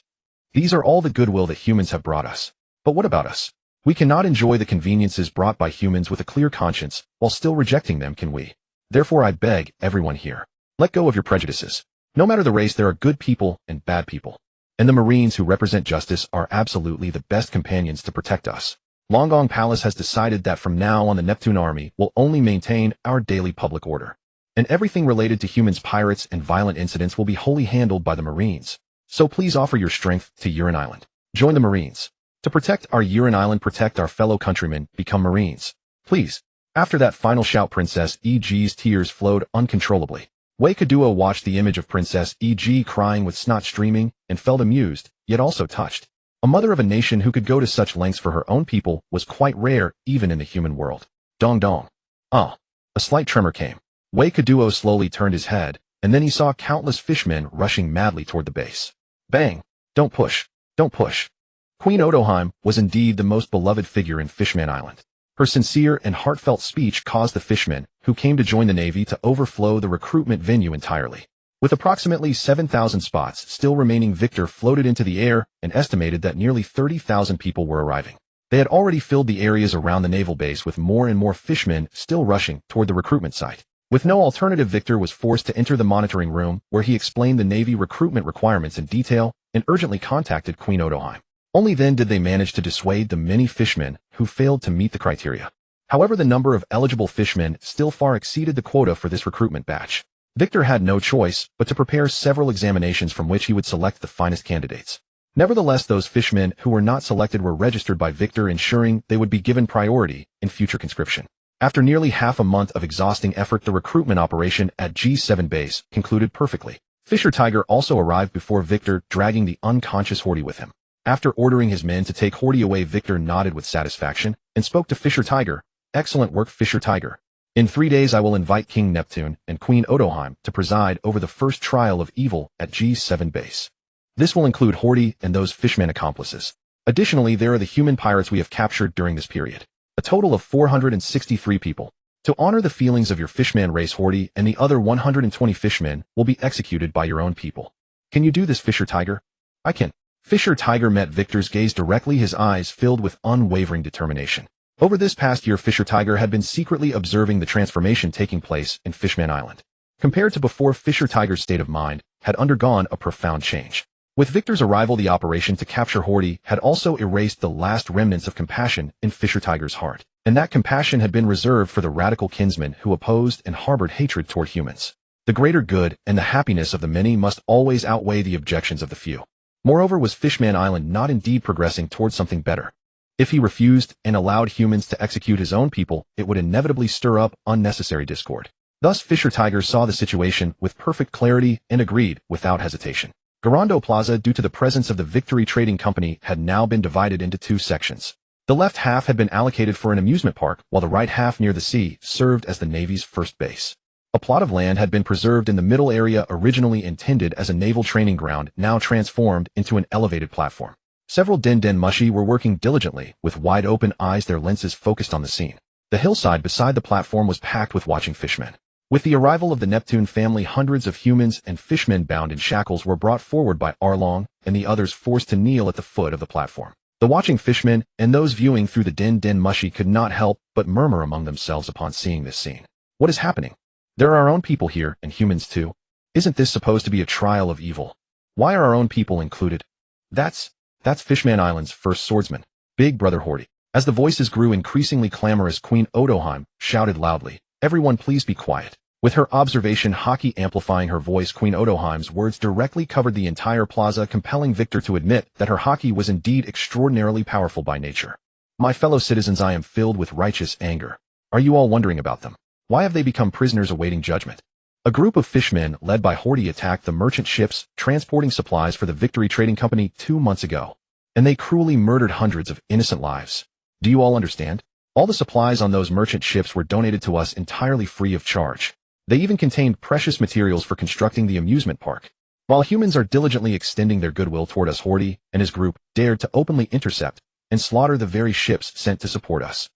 These are all the goodwill that humans have brought us. But what about us? We cannot enjoy the conveniences brought by humans with a clear conscience while still rejecting them, can we? Therefore, I beg everyone here, let go of your prejudices. No matter the race, there are good people and bad people. And the Marines, who represent justice, are absolutely the best companions to protect us. Longong Palace has decided that from now on the Neptune Army will only maintain our daily public order. And everything related to humans, pirates, and violent incidents will be wholly handled by the Marines. So please offer your strength to Uran Island. Join the Marines. To protect our Uran Island, protect our fellow countrymen, become Marines. Please. After that final shout, Princess E.G.'s tears flowed uncontrollably. Wei Kuduo watched the image of Princess E.G. crying with snot streaming and felt amused, yet also touched. A mother of a nation who could go to such lengths for her own people was quite rare even in the human world. Dong dong. Ah. A slight tremor came. Wei Kuduo slowly turned his head, and then he saw countless fishmen rushing madly toward the base. Bang! Don't push. Don't push. Queen Odoheim was indeed the most beloved figure in Fishman Island. Her sincere and heartfelt speech caused the fishmen who came to join the Navy to overflow the recruitment venue entirely. With approximately 7,000 spots still remaining, Victor floated into the air and estimated that nearly 30,000 people were arriving. They had already filled the areas around the naval base, with more and more fishmen still rushing toward the recruitment site. With no alternative, Victor was forced to enter the monitoring room, where he explained the Navy recruitment requirements in detail and urgently contacted Queen Odoheim. Only then did they manage to dissuade the many fishmen who failed to meet the criteria. However, the number of eligible fishmen still far exceeded the quota for this recruitment batch. Victor had no choice but to prepare several examinations from which he would select the finest candidates. Nevertheless, those fishmen who were not selected were registered by Victor, ensuring they would be given priority in future conscription. After nearly half a month of exhausting effort, the recruitment operation at G7 base concluded perfectly. Fisher Tiger also arrived before Victor, dragging the unconscious Horty with him. After ordering his men to take Horty away, Victor nodded with satisfaction and spoke to Fisher Tiger. "Excellent work, Fisher Tiger. In 3 days I will invite King Neptune and Queen Odoheim to preside over the first trial of evil at G7 base. This will include Horty and those fishman accomplices. Additionally, there are the human pirates we have captured during this period. A total of 463 people. To honor the feelings of your fishman race, Horty and the other 120 fishmen will be executed by your own people. Can you do this, Fisher Tiger?" "I can." Fisher Tiger met Victor's gaze directly, his eyes filled with unwavering determination. Over this past year, Fisher Tiger had been secretly observing the transformation taking place in Fishman Island. Compared to before, Fisher Tiger's state of mind had undergone a profound change. With Victor's arrival, the operation to capture Horty had also erased the last remnants of compassion in Fisher Tiger's heart, and that compassion had been reserved for the radical kinsmen who opposed and harbored hatred toward humans. The greater good and the happiness of the many must always outweigh the objections of the few. Moreover, was Fishman Island not indeed progressing toward something better? If he refused and allowed humans to execute his own people, it would inevitably stir up unnecessary discord. Thus, Fisher Tiger saw the situation with perfect clarity and agreed without hesitation. Garando Plaza, due to the presence of the Victory Trading Company, had now been divided into two sections. The left half had been allocated for an amusement park, while the right half near the sea served as the Navy's first base. A plot of land had been preserved in the middle area originally intended as a naval training ground, now transformed into an elevated platform. Several den mushi were working diligently, with wide-open eyes, their lenses focused on the scene. The hillside beside the platform was packed with watching fishmen. With the arrival of the Neptune family, hundreds of humans and fishmen bound in shackles were brought forward by Arlong, and the others forced to kneel at the foot of the platform. The watching fishmen and those viewing through the den mushi could not help but murmur among themselves upon seeing this scene. What is happening? There are our own people here, and humans too. Isn't this supposed to be a trial of evil? Why are our own people included? That's Fishman Island's first swordsman, Big Brother Hori. As the voices grew increasingly clamorous, Queen Odoheim shouted loudly, "Everyone please be quiet." With her observation Haki amplifying her voice, Queen Odoheim's words directly covered the entire plaza, compelling Victor to admit that her Haki was indeed extraordinarily powerful by nature. My fellow citizens, I am filled with righteous anger. Are you all wondering about them? Why have they become prisoners awaiting judgment? A group of fishmen led by Hori attacked the merchant ships transporting supplies for the Victory Trading Company 2 months ago, and they cruelly murdered hundreds of innocent lives. Do you all understand? All the supplies on those merchant ships were donated to us entirely free of charge. They even contained precious materials for constructing the amusement park. While humans are diligently extending their goodwill toward us, Hori and his group dared to openly intercept and slaughter the very ships sent to support us.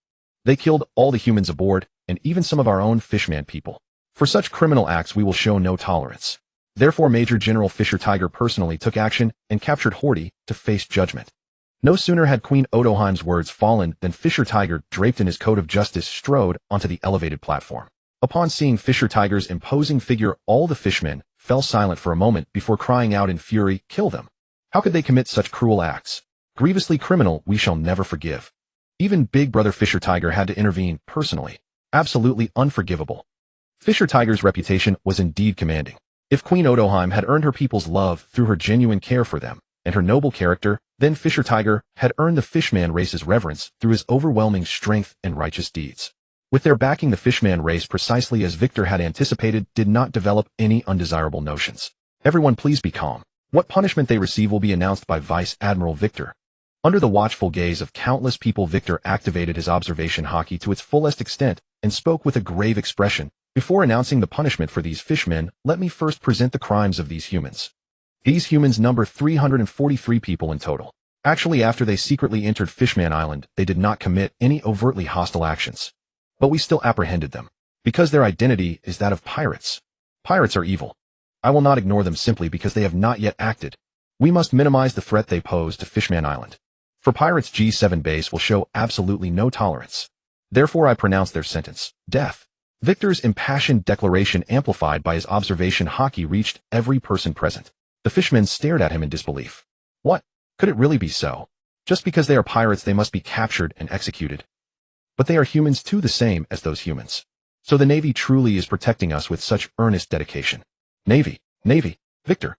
They killed all the humans aboard, and even some of our own fishman people. For such criminal acts we will show no tolerance. Therefore Major General Fisher Tiger personally took action and captured Hori to face judgment. No sooner had Queen Odoheim's words fallen than Fisher Tiger, draped in his coat of justice, strode onto the elevated platform. Upon seeing Fisher Tiger's imposing figure, all the fishmen fell silent for a moment before crying out in fury, "Kill them! How could they commit such cruel acts? Grievously criminal, we shall never forgive." Even Big Brother Fisher Tiger had to intervene personally. Absolutely unforgivable. Fisher Tiger's reputation was indeed commanding. If Queen Odoheim had earned her people's love through her genuine care for them and her noble character, then Fisher Tiger had earned the fishman race's reverence through his overwhelming strength and righteous deeds. With their backing, the fishman race, precisely as Victor had anticipated, did not develop any undesirable notions. Everyone please be calm. What punishment they receive will be announced by Vice Admiral Victor. Under the watchful gaze of countless people, Victor activated his observation Haki to its fullest extent and spoke with a grave expression. Before announcing the punishment for these fishmen, let me first present the crimes of these humans. These humans number 343 people in total. Actually, after they secretly entered Fishman Island, they did not commit any overtly hostile actions. But we still apprehended them, because their identity is that of pirates. Pirates are evil. I will not ignore them simply because they have not yet acted. We must minimize the threat they pose to Fishman Island. For pirates, G7 base will show absolutely no tolerance. Therefore I pronounce their sentence, death. Victor's impassioned declaration, amplified by his observation Haki, reached every person present. The fishmen stared at him in disbelief. What? Could it really be so? Just because they are pirates they must be captured and executed. But they are humans too, the same as those humans. So the Navy truly is protecting us with such earnest dedication. Navy, Victor.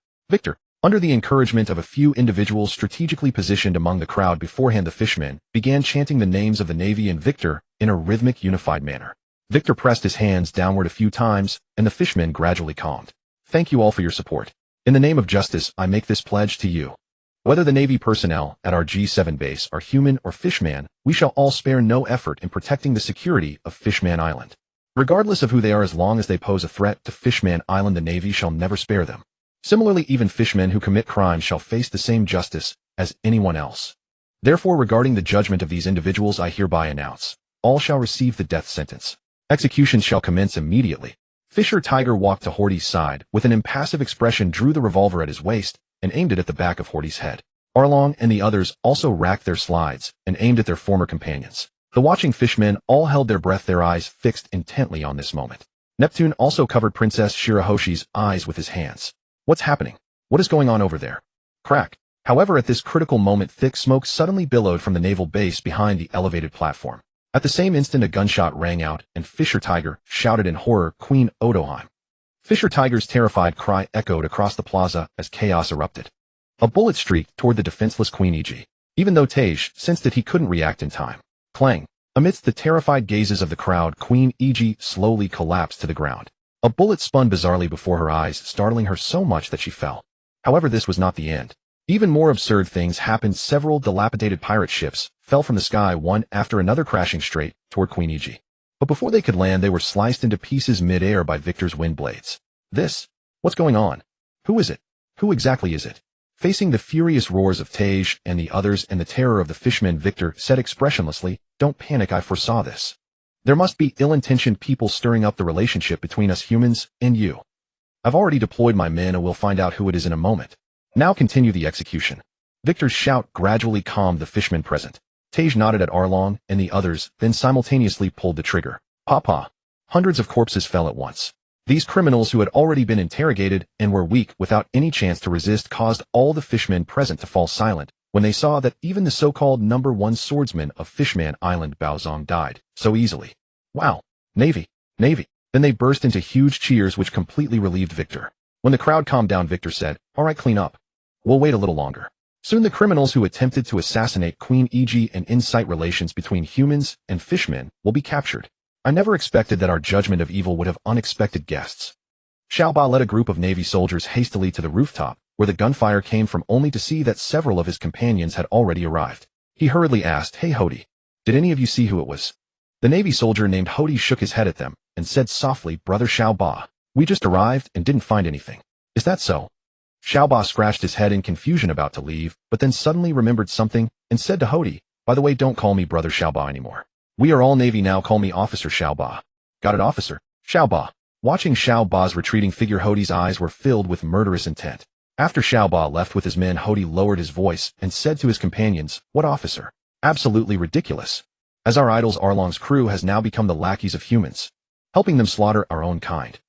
Under the encouragement of a few individuals strategically positioned among the crowd beforehand, the fishmen began chanting the names of the Navy and Victor in a rhythmic, unified manner. Victor pressed his hands downward a few times, and the fishmen gradually calmed. Thank you all for your support. In the name of justice, I make this pledge to you. Whether the Navy personnel at our G7 base are human or fishman, we shall all spare no effort in protecting the security of Fishman Island. Regardless of who they are, as long as they pose a threat to Fishman Island, the Navy shall never spare them. Similarly, even fishmen who commit crimes shall face the same justice as anyone else. Therefore, regarding the judgment of these individuals, I hereby announce, all shall receive the death sentence. Execution shall commence immediately. Fisher Tiger walked to Hori's side with an impassive expression, drew the revolver at his waist, and aimed it at the back of Hori's head. Arlong and the others also racked their slides and aimed at their former companions. The watching fishmen all held their breath, their eyes fixed intently on this moment. Neptune also covered Princess Shirahoshi's eyes with his hands. What's happening? What is going on over there? Crack. However, at this critical moment, thick smoke suddenly billowed from the naval base behind the elevated platform. At the same instant, a gunshot rang out, and Fisher Tiger shouted in horror, "Queen Odoheim." Fisher Tiger's terrified cry echoed across the plaza as chaos erupted. A bullet streaked toward the defenseless Queen E.G., even though Tej sensed that he couldn't react in time. Clang. Amidst the terrified gazes of the crowd, Queen E.G. slowly collapsed to the ground. A bullet spun bizarrely before her eyes, startling her so much that she fell. However, this was not the end. Even more absurd things happened. Several dilapidated pirate ships fell from the sky one after another, crashing straight toward Queen Iji. But before they could land, they were sliced into pieces mid-air by Victor's wind blades. What's going on? Who is it? Who exactly is it? Facing the furious roars of Tej and the others and the terror of the fishmen, Victor said expressionlessly, "Don't panic, I foresaw this. There must be ill-intentioned people stirring up the relationship between us humans and you. I've already deployed my men and we'll find out who it is in a moment. Now continue the execution." Victor's shout gradually calmed the fishmen present. Tej nodded at Arlong and the others, then simultaneously pulled the trigger. Papa! Hundreds of corpses fell at once. These criminals, who had already been interrogated and were weak without any chance to resist, caused all the fishmen present to fall silent when they saw that even the so-called #1 swordsman of Fishman Island, Baozong, died so easily. Wow! Navy! Navy! Then they burst into huge cheers which completely relieved Victor. When the crowd calmed down, Victor said, "All right, clean up. We'll wait a little longer. Soon the criminals who attempted to assassinate Queen Iji and incite relations between humans and fishmen will be captured. I never expected that our judgment of evil would have unexpected guests." Xiaoba led a group of Navy soldiers hastily to the rooftop, where the gunfire came from, only to see that several of his companions had already arrived. He hurriedly asked, "Hey Hodi, did any of you see who it was?" The Navy soldier named Hodi shook his head at them and said softly, "Brother Xiaoba, we just arrived and didn't find anything." "Is that so?" Xiaoba scratched his head in confusion, about to leave, but then suddenly remembered something and said to Hodi, "By the way, don't call me Brother Xiaoba anymore. We are all Navy now, call me Officer Xiaoba." "Got it, Officer Xiaoba." Watching Xiaoba's retreating figure, Hodi's eyes were filled with murderous intent. After Xiaoba left with his men, Hodi lowered his voice and said to his companions, "What officer? Absolutely ridiculous. As our idols, Arlong's crew has now become the lackeys of humans, helping them slaughter our own kind.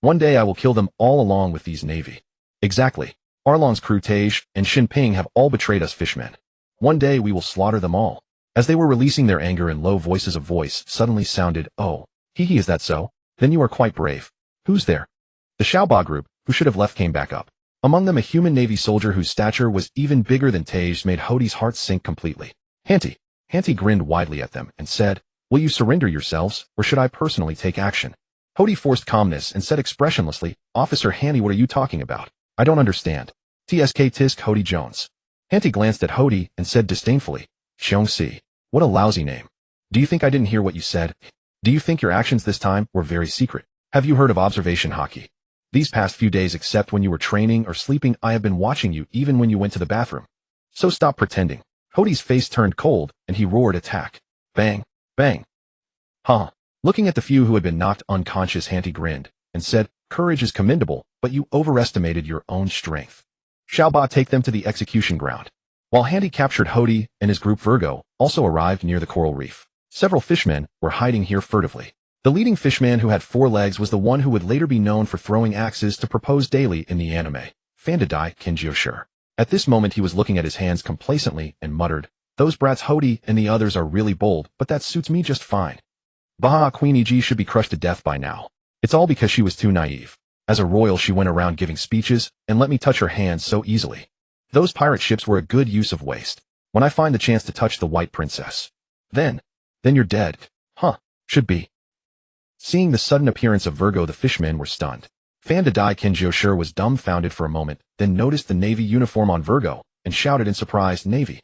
One day I will kill them all along with these Navy." "Exactly. Arlong's crew, Tej and Shinping, have all betrayed us fishmen. One day we will slaughter them all." As they were releasing their anger in low voices, a voice suddenly sounded, "Oh, hee, is that so? Then you are quite brave. Who's there?" The Xiaoba group, who should have left, came back up. Among them a human Navy soldier whose stature was even bigger than Tej's made Hodi's heart sink completely. Hanti grinned widely at them and said, "Will you surrender yourselves, or should I personally take action?" Hodi forced calmness and said expressionlessly, "Officer Hanti, what are you talking about? I don't understand." Tisk Hodi Jones. Hanti glanced at Hodi and said disdainfully, "Xiongxi, what a lousy name. Do you think I didn't hear what you said? Do you think your actions this time were very secret? Have you heard of observation Haki? These past few days, except when you were training or sleeping, I have been watching you even when you went to the bathroom. So stop pretending." Hodi's face turned cold and he roared, "Attack." Bang, bang. Huh. Looking at the few who had been knocked unconscious, Hanti grinned and said, "Courage is commendable, but you overestimated your own strength. Xiaoba, take them to the execution ground." While Hanti captured Hodi and his group, Virgo also arrived near the coral reef. Several fishmen were hiding here furtively. The leading fishman, who had 4 legs, was the one who would later be known for throwing axes to propose daily in the anime, Fandadai Kenjioshur. At this moment he was looking at his hands complacently and muttered, "Those brats Hodi and the others are really bold, but that suits me just fine. Baha, Queen Iji should be crushed to death by now. It's all because she was too naive. As a royal she went around giving speeches and let me touch her hands so easily. Those pirate ships were a good use of waste. When I find the chance to touch the White Princess, then you're dead. Huh, should be." Seeing the sudden appearance of Virgo, the fishmen were stunned. Fandadai Kenjioshur was dumbfounded for a moment, then noticed the Navy uniform on Virgo and shouted in surprise, "Navy,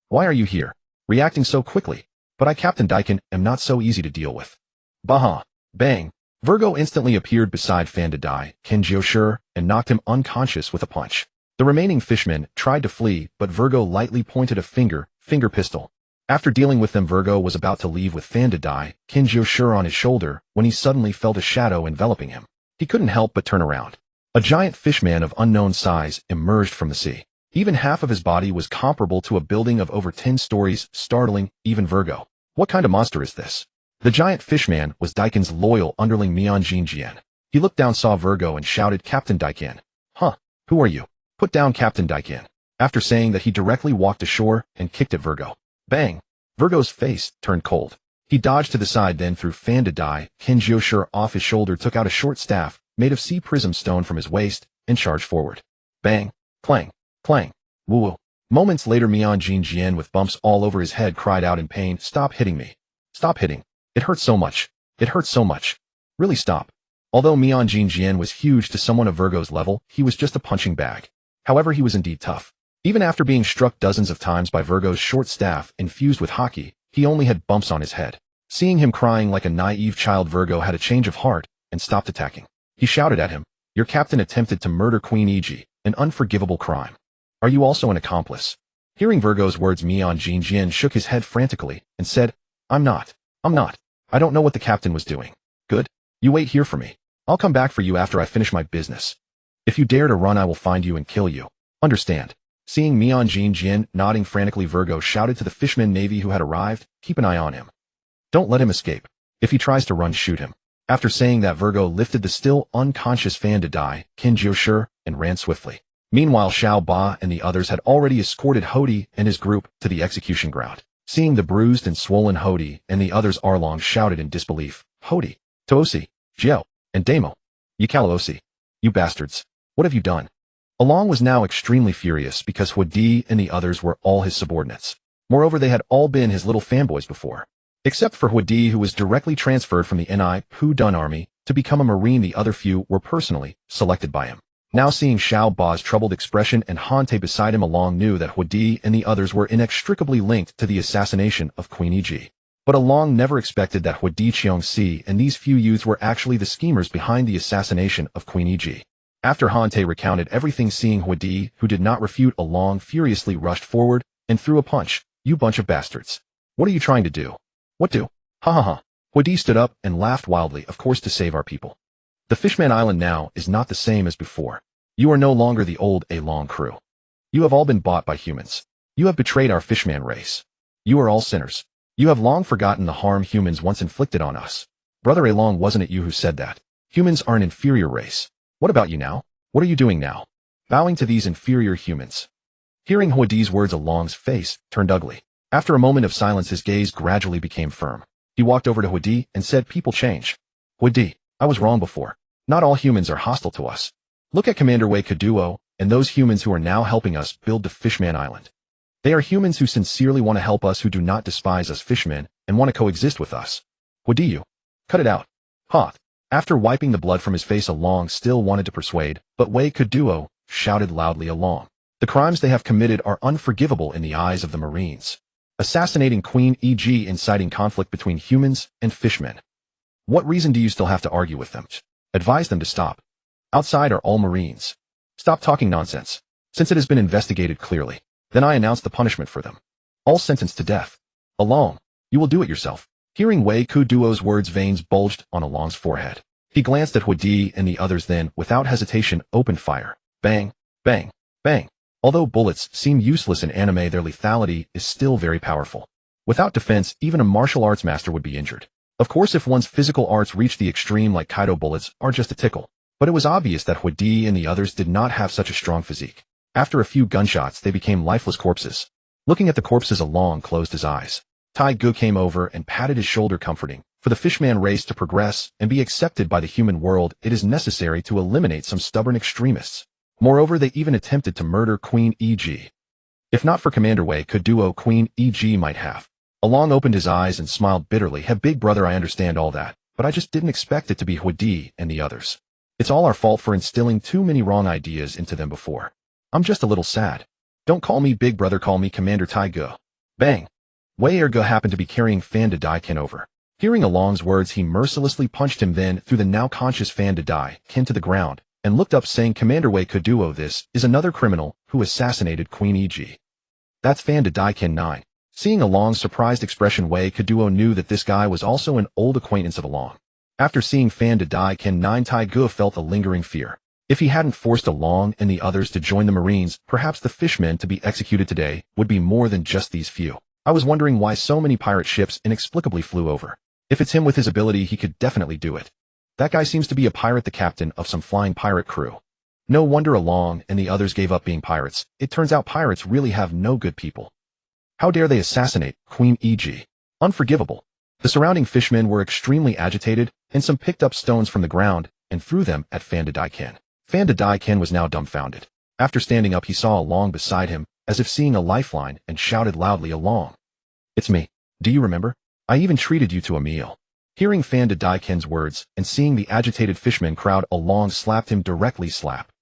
why are you here? Reacting so quickly? But I, Captain Daikin, am not so easy to deal with." Baha. Bang. Virgo instantly appeared beside Fandadai Kenjioshur and knocked him unconscious with a punch. The remaining fishmen tried to flee, but Virgo lightly pointed a finger pistol. After dealing with them, Virgo was about to leave with Fandadai Kenjioshur on his shoulder when he suddenly felt a shadow enveloping him. He couldn't help but turn around. A giant fishman of unknown size emerged from the sea. Even half of his body was comparable to a building of over 10 stories, startling even Virgo. What kind of monster is this? The giant fishman was Daikin's loyal underling Mian Jinjian. He looked down, saw Virgo and shouted, "Captain Daikin." "Huh, who are you?" "Put down, Captain Daikin." After saying that, he directly walked ashore and kicked at Virgo. Bang. Virgo's face turned cold. He dodged to the side, then threw Fandadai Kenjioshur off his shoulder, took out a short staff made of sea prism stone from his waist, and charged forward. Bang. Clang. Clang. Woo. Moments later, Mian Jinjian, with bumps all over his head, cried out in pain, "Stop hitting me. Stop hitting. It hurts so much. It hurts so much. Really stop." Although Mian Jinjian was huge to someone of Virgo's level, he was just a punching bag. However, he was indeed tough. Even after being struck dozens of times by Virgo's short staff infused with Haki, he only had bumps on his head. Seeing him crying like a naive child, Virgo had a change of heart and stopped attacking. He shouted at him, "Your captain attempted to murder Queen Iji, an unforgivable crime. Are you also an accomplice?" Hearing Virgo's words, Mian Jinjian shook his head frantically and said, I'm not. I don't know what the captain was doing." "Good. You wait here for me. I'll come back for you after I finish my business. If you dare to run, I will find you and kill you. Understand?" Seeing Mian Jinjian nodding frantically, Virgo shouted to the fishman navy who had arrived, "Keep an eye on him. Don't let him escape. If he tries to run, shoot him." After saying that, Virgo lifted the still unconscious Fan Dadai, Qin Jiushi, and ran swiftly. Meanwhile, Xiao Ba and the others had already escorted Hodi and his group to the execution ground. Seeing the bruised and swollen Hodi and the others, Arlong shouted in disbelief, "Hodi, Toosi, Jiao, and Damo. Yikalaosi. You bastards. What have you done?" Along was now extremely furious because Hodi and the others were all his subordinates. Moreover, they had all been his little fanboys before. Except for Hodi, who was directly transferred from the Ni Pu Dun army to become a marine, the other few were personally selected by him. Now seeing Xiao Ba's troubled expression and Hante beside him, Along knew that Hodi and the others were inextricably linked to the assassination of Queen Iji. But Along never expected that Hodi Qiongxi and these few youths were actually the schemers behind the assassination of Queen Iji. After Hante recounted everything, seeing Hodi, who did not refute, Along furiously rushed forward and threw a punch. "You bunch of bastards. What are you trying to do?" "What do? Ha ha ha." Hodi stood up and laughed wildly. "Of course, to save our people. The Fishman Island now is not the same as before. You are no longer the old Along crew. You have all been bought by humans. You have betrayed our Fishman race. You are all sinners. You have long forgotten the harm humans once inflicted on us. Brother Along, wasn't it you who said that? Humans are an inferior race. What about you now? What are you doing now? Bowing to these inferior humans?" Hearing Hodi's words, Along's face turned ugly. After a moment of silence, his gaze gradually became firm. He walked over to Hodi and said, "People change. Hodi, I was wrong before. Not all humans are hostile to us. Look at Commander Wei Kaduo and those humans who are now helping us build the Fishman Island. They are humans who sincerely want to help us, who do not despise us fishmen and want to coexist with us. Hodi, you. Cut it out." Hoth. After wiping the blood from his face, Along still wanted to persuade, but Wei Kaduo shouted loudly, "Along. The crimes they have committed are unforgivable in the eyes of the Marines. Assassinating Queen Iji, inciting conflict between humans and fishmen. What reason do you still have to argue with them? Advise them to stop. Outside are all Marines. Stop talking nonsense. Since it has been investigated clearly, then I announce the punishment for them. All sentenced to death. Along, you will do it yourself." Hearing Wei Kuduo's words, veins bulged on Along's forehead. He glanced at Hodi and the others, then, without hesitation, opened fire. Bang, bang, bang. Although bullets seem useless in anime, their lethality is still very powerful. Without defense, even a martial arts master would be injured. Of course, if one's physical arts reach the extreme, like Kaido, bullets are just a tickle. But it was obvious that Hodi and the others did not have such a strong physique. After a few gunshots, they became lifeless corpses. Looking at the corpses, Along closed his eyes. Tai Gu came over and patted his shoulder, comforting. For the Fishman race to progress and be accepted by the human world, it is necessary to eliminate some stubborn extremists. Moreover, they even attempted to murder Queen Iji. If not for Commander Wei Kaduo, Queen Iji might have. Along opened his eyes and smiled bitterly. "Hey, big brother, I understand all that, but I just didn't expect it to be Hodi and the others. It's all our fault for instilling too many wrong ideas into them before. I'm just a little sad. Don't call me big brother, call me Commander Tai Gu." Bang! Wei Ergo happened to be carrying Fan Dadai Ken over. Hearing Along's words, he mercilessly punched him, then threw the now conscious Fan Dadai Ken to the ground and looked up, saying, "Commander Wei Kaduo, this is another criminal who assassinated Queen Iji." "That's Fan Dadai Ken 9. Seeing Along's surprised expression, Wei Kaduo knew that this guy was also an old acquaintance of Along. After seeing Fan Dadai Ken 9, Tai Gu felt a lingering fear. If he hadn't forced Along and the others to join the Marines, perhaps the fishmen to be executed today would be more than just these few. I was wondering why so many pirate ships inexplicably flew over. If it's him with his ability, he could definitely do it. That guy seems to be a pirate, the captain of some flying pirate crew. No wonder Along and the others gave up being pirates. It turns out pirates really have no good people. How dare they assassinate Queen Iji? Unforgivable." The surrounding fishmen were extremely agitated, and some picked up stones from the ground and threw them at Fan Dadai Ken. Fan Dadai Ken was now dumbfounded. After standing up, he saw Along beside him, as if seeing a lifeline, and shouted loudly, "Along. It's me. Do you remember? I even treated you to a meal." Hearing Fan Dadai Ken's words and seeing the agitated fishmen crowd, Along slapped him directly. "Slap.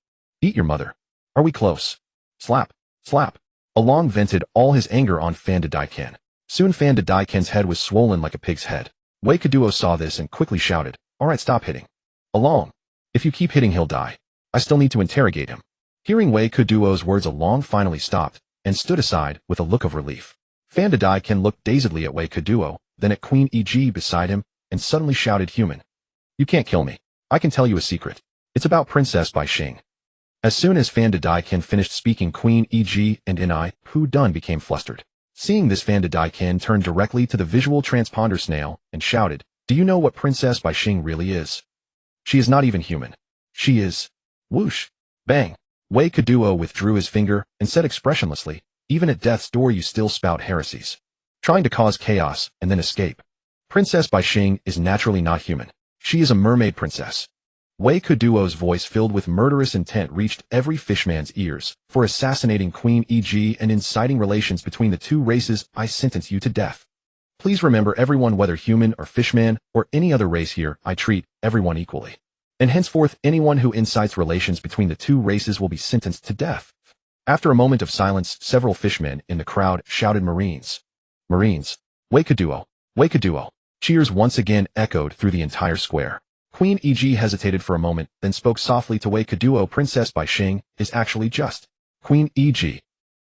Eat your mother. Are we close? Slap. Slap. Along vented all his anger on Fandadaiken. Soon Fandadaiken's head was swollen like a pig's head. Wei Kaduo saw this and quickly shouted, "Alright, stop hitting. Along. If you keep hitting he'll die. I still need to interrogate him." Hearing Wei Kaduo's words, Along finally stopped and stood aside with a look of relief. Fandadaiken looked dazedly at Wei Kaduo, then at Queen E.G. beside him, and suddenly shouted, "Human. You can't kill me. I can tell you a secret. It's about Princess Bai Xing." As soon as Fandadaiken finished speaking, Queen E.G. and Inai Pu Dun became flustered. Seeing this, Fandadaiken turned directly to the visual transponder snail and shouted, "Do you know what Princess Bai Xing really is? She is not even human. She is..." Whoosh. Bang. Wei Kaduo withdrew his finger and said expressionlessly, "Even at death's door you still spout heresies. Trying to cause chaos and then escape. Princess Bai Xing is naturally not human. She is a mermaid princess." Wei Kaduo's voice, filled with murderous intent, reached every fishman's ears. "For assassinating Queen E.G. and inciting relations between the two races, I sentence you to death. Please remember, everyone, whether human or fishman or any other race here, I treat everyone equally. And henceforth, anyone who incites relations between the two races will be sentenced to death." After a moment of silence, several fishmen in the crowd shouted, "Marines! Marines! Wei Kaduo! Wei Kaduo!" Cheers once again echoed through the entire square. Queen E.G. hesitated for a moment, then spoke softly to Wei Kaduo, "Princess Bai Xing is actually just Queen E.G."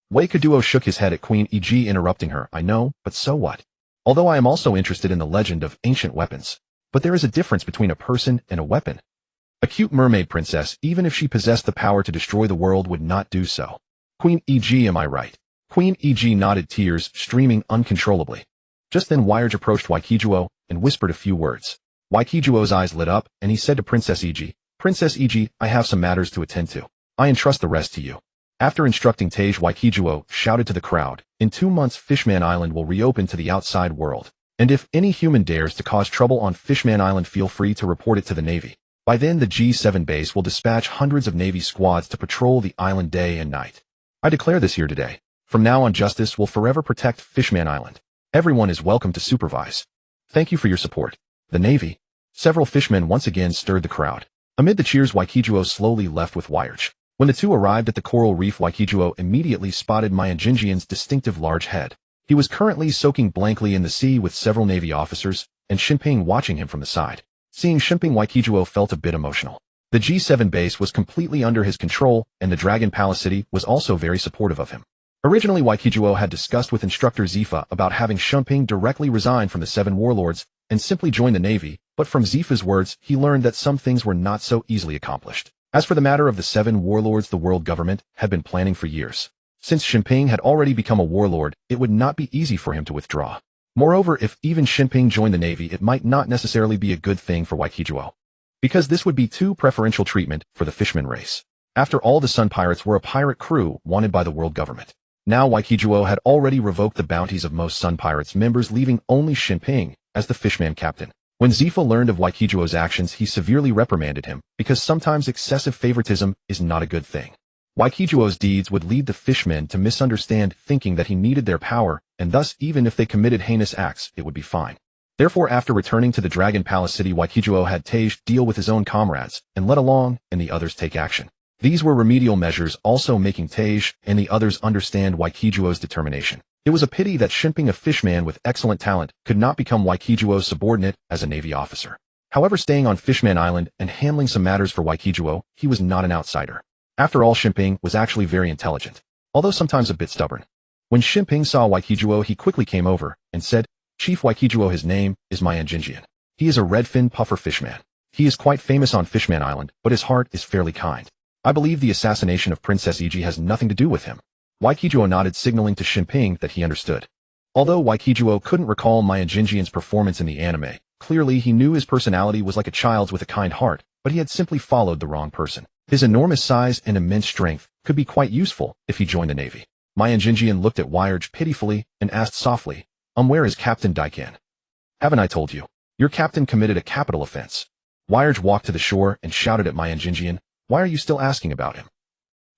Wei Kaduo shook his head at Queen E.G., interrupting her, "I know, but so what? Although I am also interested in the legend of ancient weapons. But there is a difference between a person and a weapon. A cute mermaid princess, even if she possessed the power to destroy the world, would not do so. Queen E.G., am I right?" Queen E.G. nodded, tears streaming uncontrollably. Just then Wyrge approached Waikijuo and whispered a few words. Waikijuo's eyes lit up, and he said to Princess E.G., "Princess E.G., I have some matters to attend to. I entrust the rest to you." After instructing Tage, Waikijuo shouted to the crowd, "In 2 months Fishman Island will reopen to the outside world. And if any human dares to cause trouble on Fishman Island, feel free to report it to the Navy. By then the G7 base will dispatch hundreds of Navy squads to patrol the island day and night. I declare this here today. From now on, justice will forever protect Fishman Island. Everyone is welcome to supervise. Thank you for your support. The Navy." Several fishmen once again stirred the crowd. Amid the cheers, Waikijuo slowly left with Wyrge. When the two arrived at the coral reef, Waikijuo immediately spotted Mayanjinjian's distinctive large head. He was currently soaking blankly in the sea with several Navy officers, and Shinping watching him from the side. Seeing Shinping, Waikijuo felt a bit emotional. The G7 base was completely under his control, and the Dragon Palace City was also very supportive of him. Originally, Waikijuo had discussed with instructor Zifa about having Shinping directly resign from the 7 warlords and simply join the Navy, but from Zifa's words, he learned that some things were not so easily accomplished. As for the matter of the 7 warlords, the world government had been planning for years. Since Shinping had already become a warlord, it would not be easy for him to withdraw. Moreover, if even Shinping joined the Navy, it might not necessarily be a good thing for Waikijuo, because this would be too preferential treatment for the Fishman race. After all, the Sun Pirates were a pirate crew wanted by the world government. Now Waikijuo had already revoked the bounties of most Sun Pirates members, leaving only Shinping as the Fishman captain. When Zifa learned of Waikijuo's actions, he severely reprimanded him, because sometimes excessive favoritism is not a good thing. Waikijuo's deeds would lead the fishmen to misunderstand, thinking that he needed their power, and thus even if they committed heinous acts, it would be fine. Therefore, after returning to the Dragon Palace City, Waikijuo had Tage deal with his own comrades, and let Along and the others take action. These were remedial measures, also making Tage and the others understand Waikijuo's determination. It was a pity that Shinping, a fishman with excellent talent, could not become Waikijuo's subordinate as a Navy officer. However, staying on Fishman Island and handling some matters for Waikijuo, he was not an outsider. After all, Shinping was actually very intelligent, although sometimes a bit stubborn. When Shinping saw Waikijuo, he quickly came over and said, "Chief Waikijuo, his name is Mayanjinjian. He is a redfin puffer fishman. He is quite famous on Fishman Island, but his heart is fairly kind. I believe the assassination of Princess E.G. has nothing to do with him." Waikijuo nodded, signaling to Shinping that he understood. Although Waikijuo couldn't recall Mayanjinjian's performance in the anime, clearly he knew his personality was like a child's with a kind heart, but he had simply followed the wrong person. His enormous size and immense strength could be quite useful if he joined the Navy. Mayanjinjian looked at Wyrge pitifully and asked softly, Where is Captain Daikan?" "Haven't I told you? Your captain committed a capital offense." Wyrge walked to the shore and shouted at Mayanjinjian, "Why are you still asking about him?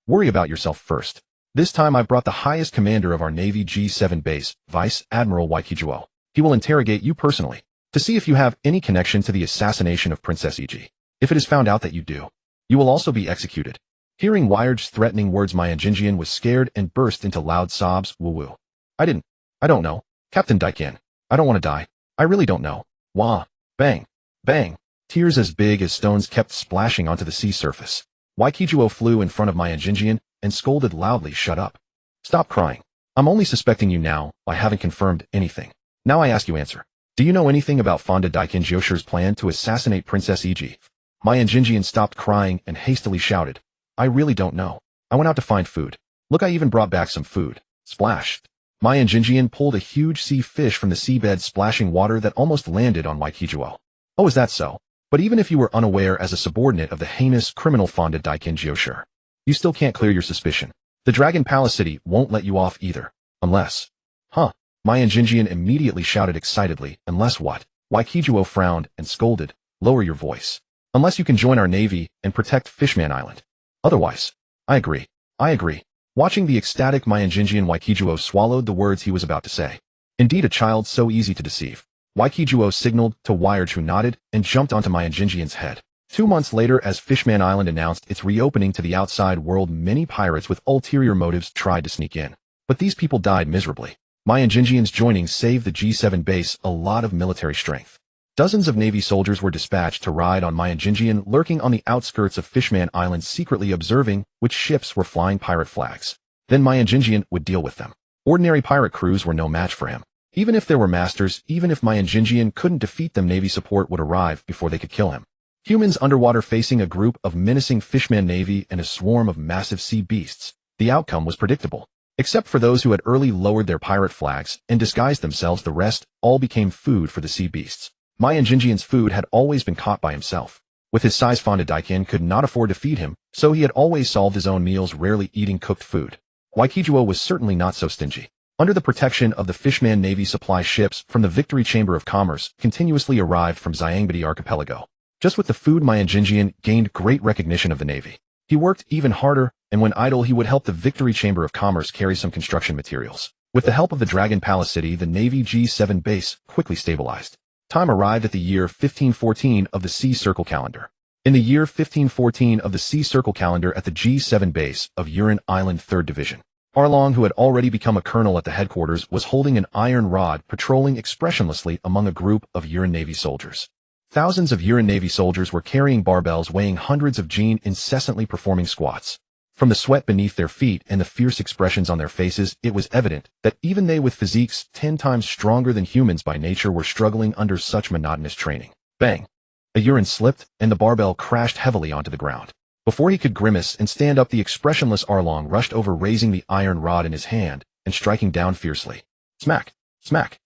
Worry about yourself first. This time I brought the highest commander of our Navy G7 base, Vice Admiral Waikijuo. He will interrogate you personally to see if you have any connection to the assassination of Princess E.G. If it is found out that you do, you will also be executed." Hearing Wired's threatening words, my Jinjian was scared and burst into loud sobs. Woo-woo. I don't know. Captain Daikin. I don't want to die. I really don't know. Wah. Bang. Bang. Tears as big as stones kept splashing onto the sea surface. Waikijuo flew in front of my Jinjian and scolded loudly, shut up. Stop crying. I'm only suspecting you now. I haven't confirmed anything. Now I ask you answer. Do you know anything about Fonda Daikin Jioshi's plan to assassinate Princess Iji? My Jinjian stopped crying and hastily shouted. I really don't know. I went out to find food. Look, I even brought back some food. Splash. My Jinjian pulled a huge sea fish from the seabed, splashing water that almost landed on Waikijuo. Oh, is that so? But even if you were unaware as a subordinate of the heinous criminal Fonda Daikin Jiosher, you still can't clear your suspicion. The Dragon Palace City won't let you off either. Unless. Huh. My Jinjian immediately shouted excitedly. Unless what? Waikijuo frowned and scolded. Lower your voice. Unless you can join our navy and protect Fishman Island. Otherwise. I agree. I agree. Watching the ecstatic my Jinjian, Waikijuo swallowed the words he was about to say. Indeed, a child so easy to deceive. Waikijuo signaled to Wired, who nodded and jumped onto my Jinjian's head. 2 months later, as Fishman Island announced its reopening to the outside world, many pirates with ulterior motives tried to sneak in. But these people died miserably. My Jinjian's joining saved the G7 base a lot of military strength. Dozens of Navy soldiers were dispatched to ride on my Jinjian, lurking on the outskirts of Fishman Island, secretly observing which ships were flying pirate flags. Then my Jinjian would deal with them. Ordinary pirate crews were no match for him. Even if there were masters, even if my Jinjian couldn't defeat them, Navy support would arrive before they could kill him. Humans underwater facing a group of menacing Fishman Navy and a swarm of massive sea beasts. The outcome was predictable. Except for those who had early lowered their pirate flags and disguised themselves, the rest all became food for the sea beasts. My Jinjian's food had always been caught by himself. With his size, Fonda Daikin could not afford to feed him, so he had always solved his own meals, rarely eating cooked food. Waikijuo was certainly not so stingy. Under the protection of the Fishman Navy, supply ships from the Victory Chamber of Commerce continuously arrived from Xiangbedi Archipelago. Just with the food, my Jinjian gained great recognition of the Navy. He worked even harder, and when idle, he would help the Victory Chamber of Commerce carry some construction materials. With the help of the Dragon Palace City, the Navy G7 base quickly stabilized. Time arrived at the year 1514 of the Sea Circle calendar. In the year 1514 of the Sea Circle calendar, at the G7 base of Uran Island 3rd Division, Arlong, who had already become a colonel at the headquarters, was holding an iron rod, patrolling expressionlessly among a group of Uran Navy soldiers. Thousands of Uran Navy soldiers were carrying barbells weighing hundreds of Jin, incessantly performing squats. From the sweat beneath their feet and the fierce expressions on their faces, it was evident that even they, with physiques 10 times stronger than humans by nature, were struggling under such monotonous training. Bang! A Uran slipped, and the barbell crashed heavily onto the ground. Before he could grimace and stand up, the expressionless Arlong rushed over, raising the iron rod in his hand and striking down fiercely. Smack! Smack!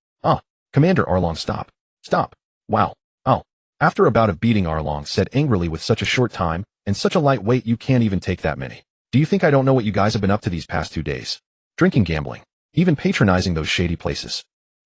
Commander Arlong, stop! Stop! Wow! Oh! After a bout of beating, Arlong said angrily, with such a short time and such a light weight, you can't even take that many. Do you think I don't know what you guys have been up to these past 2 days? Drinking, gambling, even patronizing those shady places.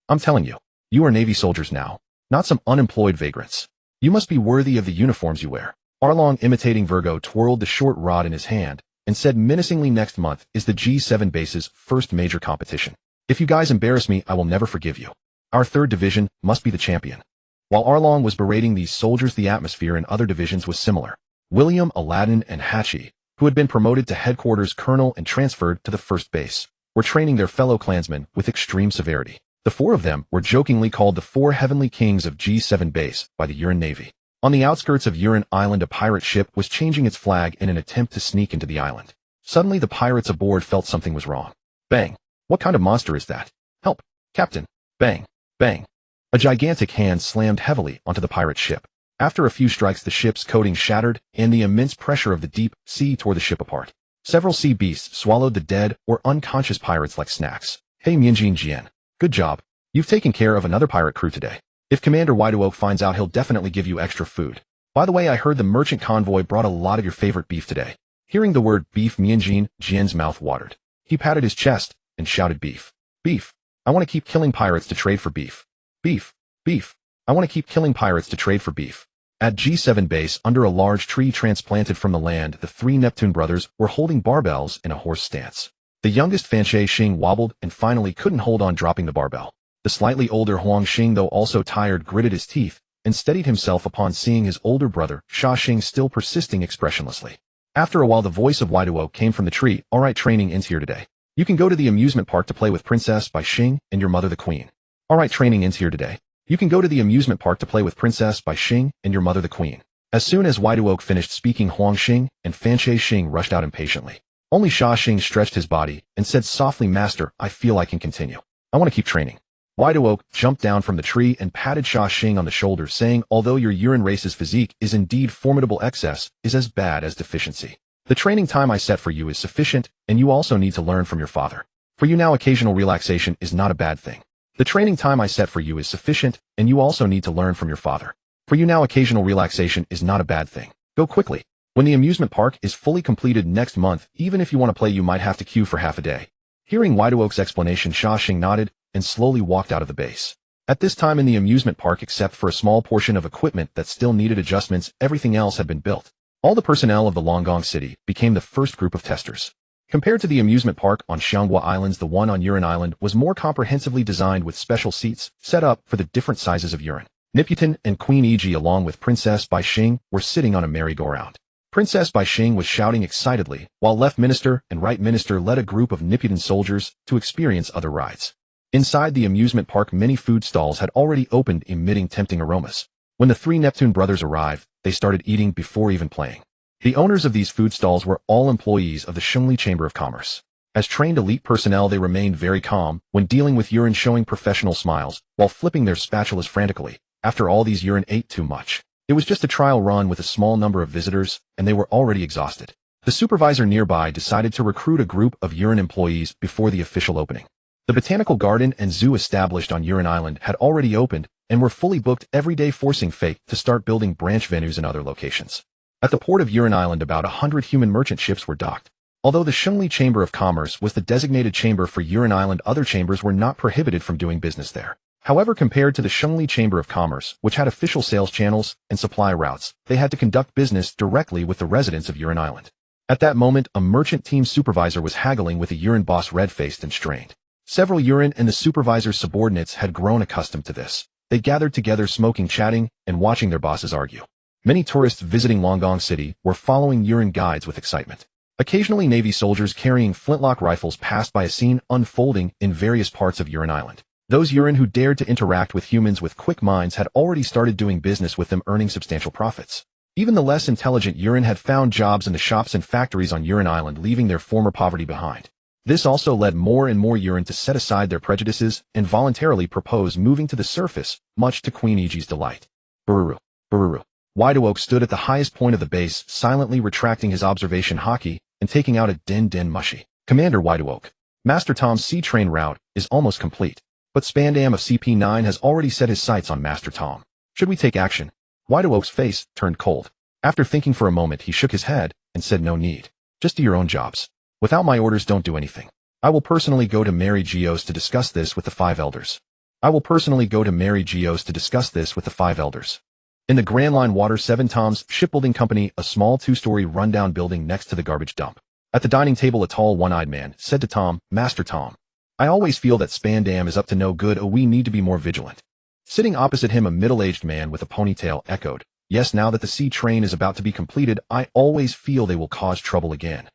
I'm telling you, you are Navy soldiers now, not some unemployed vagrants. You must be worthy of the uniforms you wear. Arlong, imitating Virgo, twirled the short rod in his hand and said menacingly, next month is the G7 base's first major competition. If you guys embarrass me, I will never forgive you. Our 3rd division must be the champion. While Arlong was berating these soldiers, the atmosphere in other divisions was similar. William, Aladdin, and Hachi, who had been promoted to headquarters colonel and transferred to the 1st base, were training their fellow clansmen with extreme severity. The 4 of them were jokingly called the 4 heavenly kings of G7 base by the Uran Navy. On the outskirts of Uran Island, a pirate ship was changing its flag in an attempt to sneak into the island. Suddenly, the pirates aboard felt something was wrong. Bang! What kind of monster is that? Help! Captain! Bang! Bang! A gigantic hand slammed heavily onto the pirate ship. After a few strikes, the ship's coating shattered, and the immense pressure of the deep sea tore the ship apart. Several sea beasts swallowed the dead or unconscious pirates like snacks. Hey Mianjin Jian, good job. You've taken care of another pirate crew today. If Commander Wideoak finds out, he'll definitely give you extra food. By the way, I heard the merchant convoy brought a lot of your favorite beef today. Hearing the word beef, Mianjin Jian's mouth watered. He patted his chest and shouted, beef. Beef. I want to keep killing pirates to trade for beef. Beef. Beef. I want to keep killing pirates to trade for beef. At G7 base, under a large tree transplanted from the land, the 3 Neptune brothers were holding barbells in a horse stance. The youngest Fanche Xing wobbled and finally couldn't hold on, dropping the barbell. The slightly older Huang Xing, though also tired, gritted his teeth and steadied himself upon seeing his older brother, Sha Xing, still persisting expressionlessly. After a while the voice of Waiduo came from the tree. Alright, training ends here today. You can go to the amusement park to play with Princess by Xing and your mother the queen. Alright, training ends here today. You can go to the amusement park to play with Princess by Xing and your mother the queen. As soon as Waiduo finished speaking, Huang Xing and Fanfei Xing rushed out impatiently. Only Sha Xing stretched his body and said softly, Master, I feel I can continue. I want to keep training. Waiduo jumped down from the tree and patted Sha Xing on the shoulder, saying, although your urine race's physique is indeed formidable, excess is as bad as deficiency. The training time I set for you is sufficient, and you also need to learn from your father. For you now, occasional relaxation is not a bad thing. The training time I set for you is sufficient, and you also need to learn from your father. For you now, occasional relaxation is not a bad thing. Go quickly. When the amusement park is fully completed next month, even if you want to play, you might have to queue for half a day. Hearing Waiduo's explanation, Sha Xing nodded and slowly walked out of the base. At this time in the amusement park, except for a small portion of equipment that still needed adjustments, everything else had been built. All the personnel of the Longgong City became the first group of testers. Compared to the amusement park on Xianghua Islands, the one on Yuran Island was more comprehensively designed with special seats set up for the different sizes of Yuran. Nephew and Queen Iji along with Princess Bai Xing were sitting on a merry-go-round. Princess Bai Xing was shouting excitedly, while Left Minister and Right Minister led a group of Nephew soldiers to experience other rides. Inside the amusement park, many food stalls had already opened, emitting tempting aromas. When the three Neptune brothers arrived, they started eating before even playing. The owners of these food stalls were all employees of the Shengli Chamber of Commerce. As trained elite personnel, they remained very calm when dealing with urine, showing professional smiles while flipping their spatulas frantically. After all, these urine ate too much. It was just a trial run with a small number of visitors, and they were already exhausted. The supervisor nearby decided to recruit a group of urine employees before the official opening. The botanical garden and zoo established on Yuran Island had already opened and were fully booked every day, forcing Fate to start building branch venues in other locations. At the port of Yuran Island, about 100 human merchant ships were docked. Although the Shengli Chamber of Commerce was the designated chamber for Yuran Island, other chambers were not prohibited from doing business there. However, compared to the Shengli Chamber of Commerce, which had official sales channels and supply routes, they had to conduct business directly with the residents of Yuran Island. At that moment, a merchant team supervisor was haggling with a Yuran boss, red-faced and strained. Several Yuran and the supervisor's subordinates had grown accustomed to this. They gathered together, smoking, chatting, and watching their bosses argue. Many tourists visiting Longgong City were following Yuran guides with excitement. Occasionally, Navy soldiers carrying flintlock rifles passed by, a scene unfolding in various parts of Yuran Island. Those Yuran who dared to interact with humans with quick minds had already started doing business with them, earning substantial profits. Even the less intelligent Yuran had found jobs in the shops and factories on Yuran Island, leaving their former poverty behind. This also led more and more Yuran to set aside their prejudices and voluntarily propose moving to the surface, much to Queen Iji's delight. Bururu. Bururu. Waiduo stood at the highest point of the base, silently retracting his observation Haki and taking out a den mushi. Commander Waiduo, Master Tom's sea train route is almost complete, but Spandam of CP9 has already set his sights on Master Tom. Should we take action? Waiduo's face turned cold. After thinking for a moment, he shook his head and said, no need. Just do your own jobs. Without my orders, don't do anything. I will personally go to Mary Geos to discuss this with the 5 elders. I will personally go to Mary Geos to discuss this with the 5 elders. In the Grand Line Water 7 Tom's Shipbuilding Company, a small 2-story rundown building next to the garbage dump. At the dining table, a tall, one-eyed man said to Tom, Master Tom, I always feel that Spandam is up to no good. We need to be more vigilant. Sitting opposite him, a middle-aged man with a ponytail echoed, yes, now that the sea train is about to be completed, I always feel they will cause trouble again.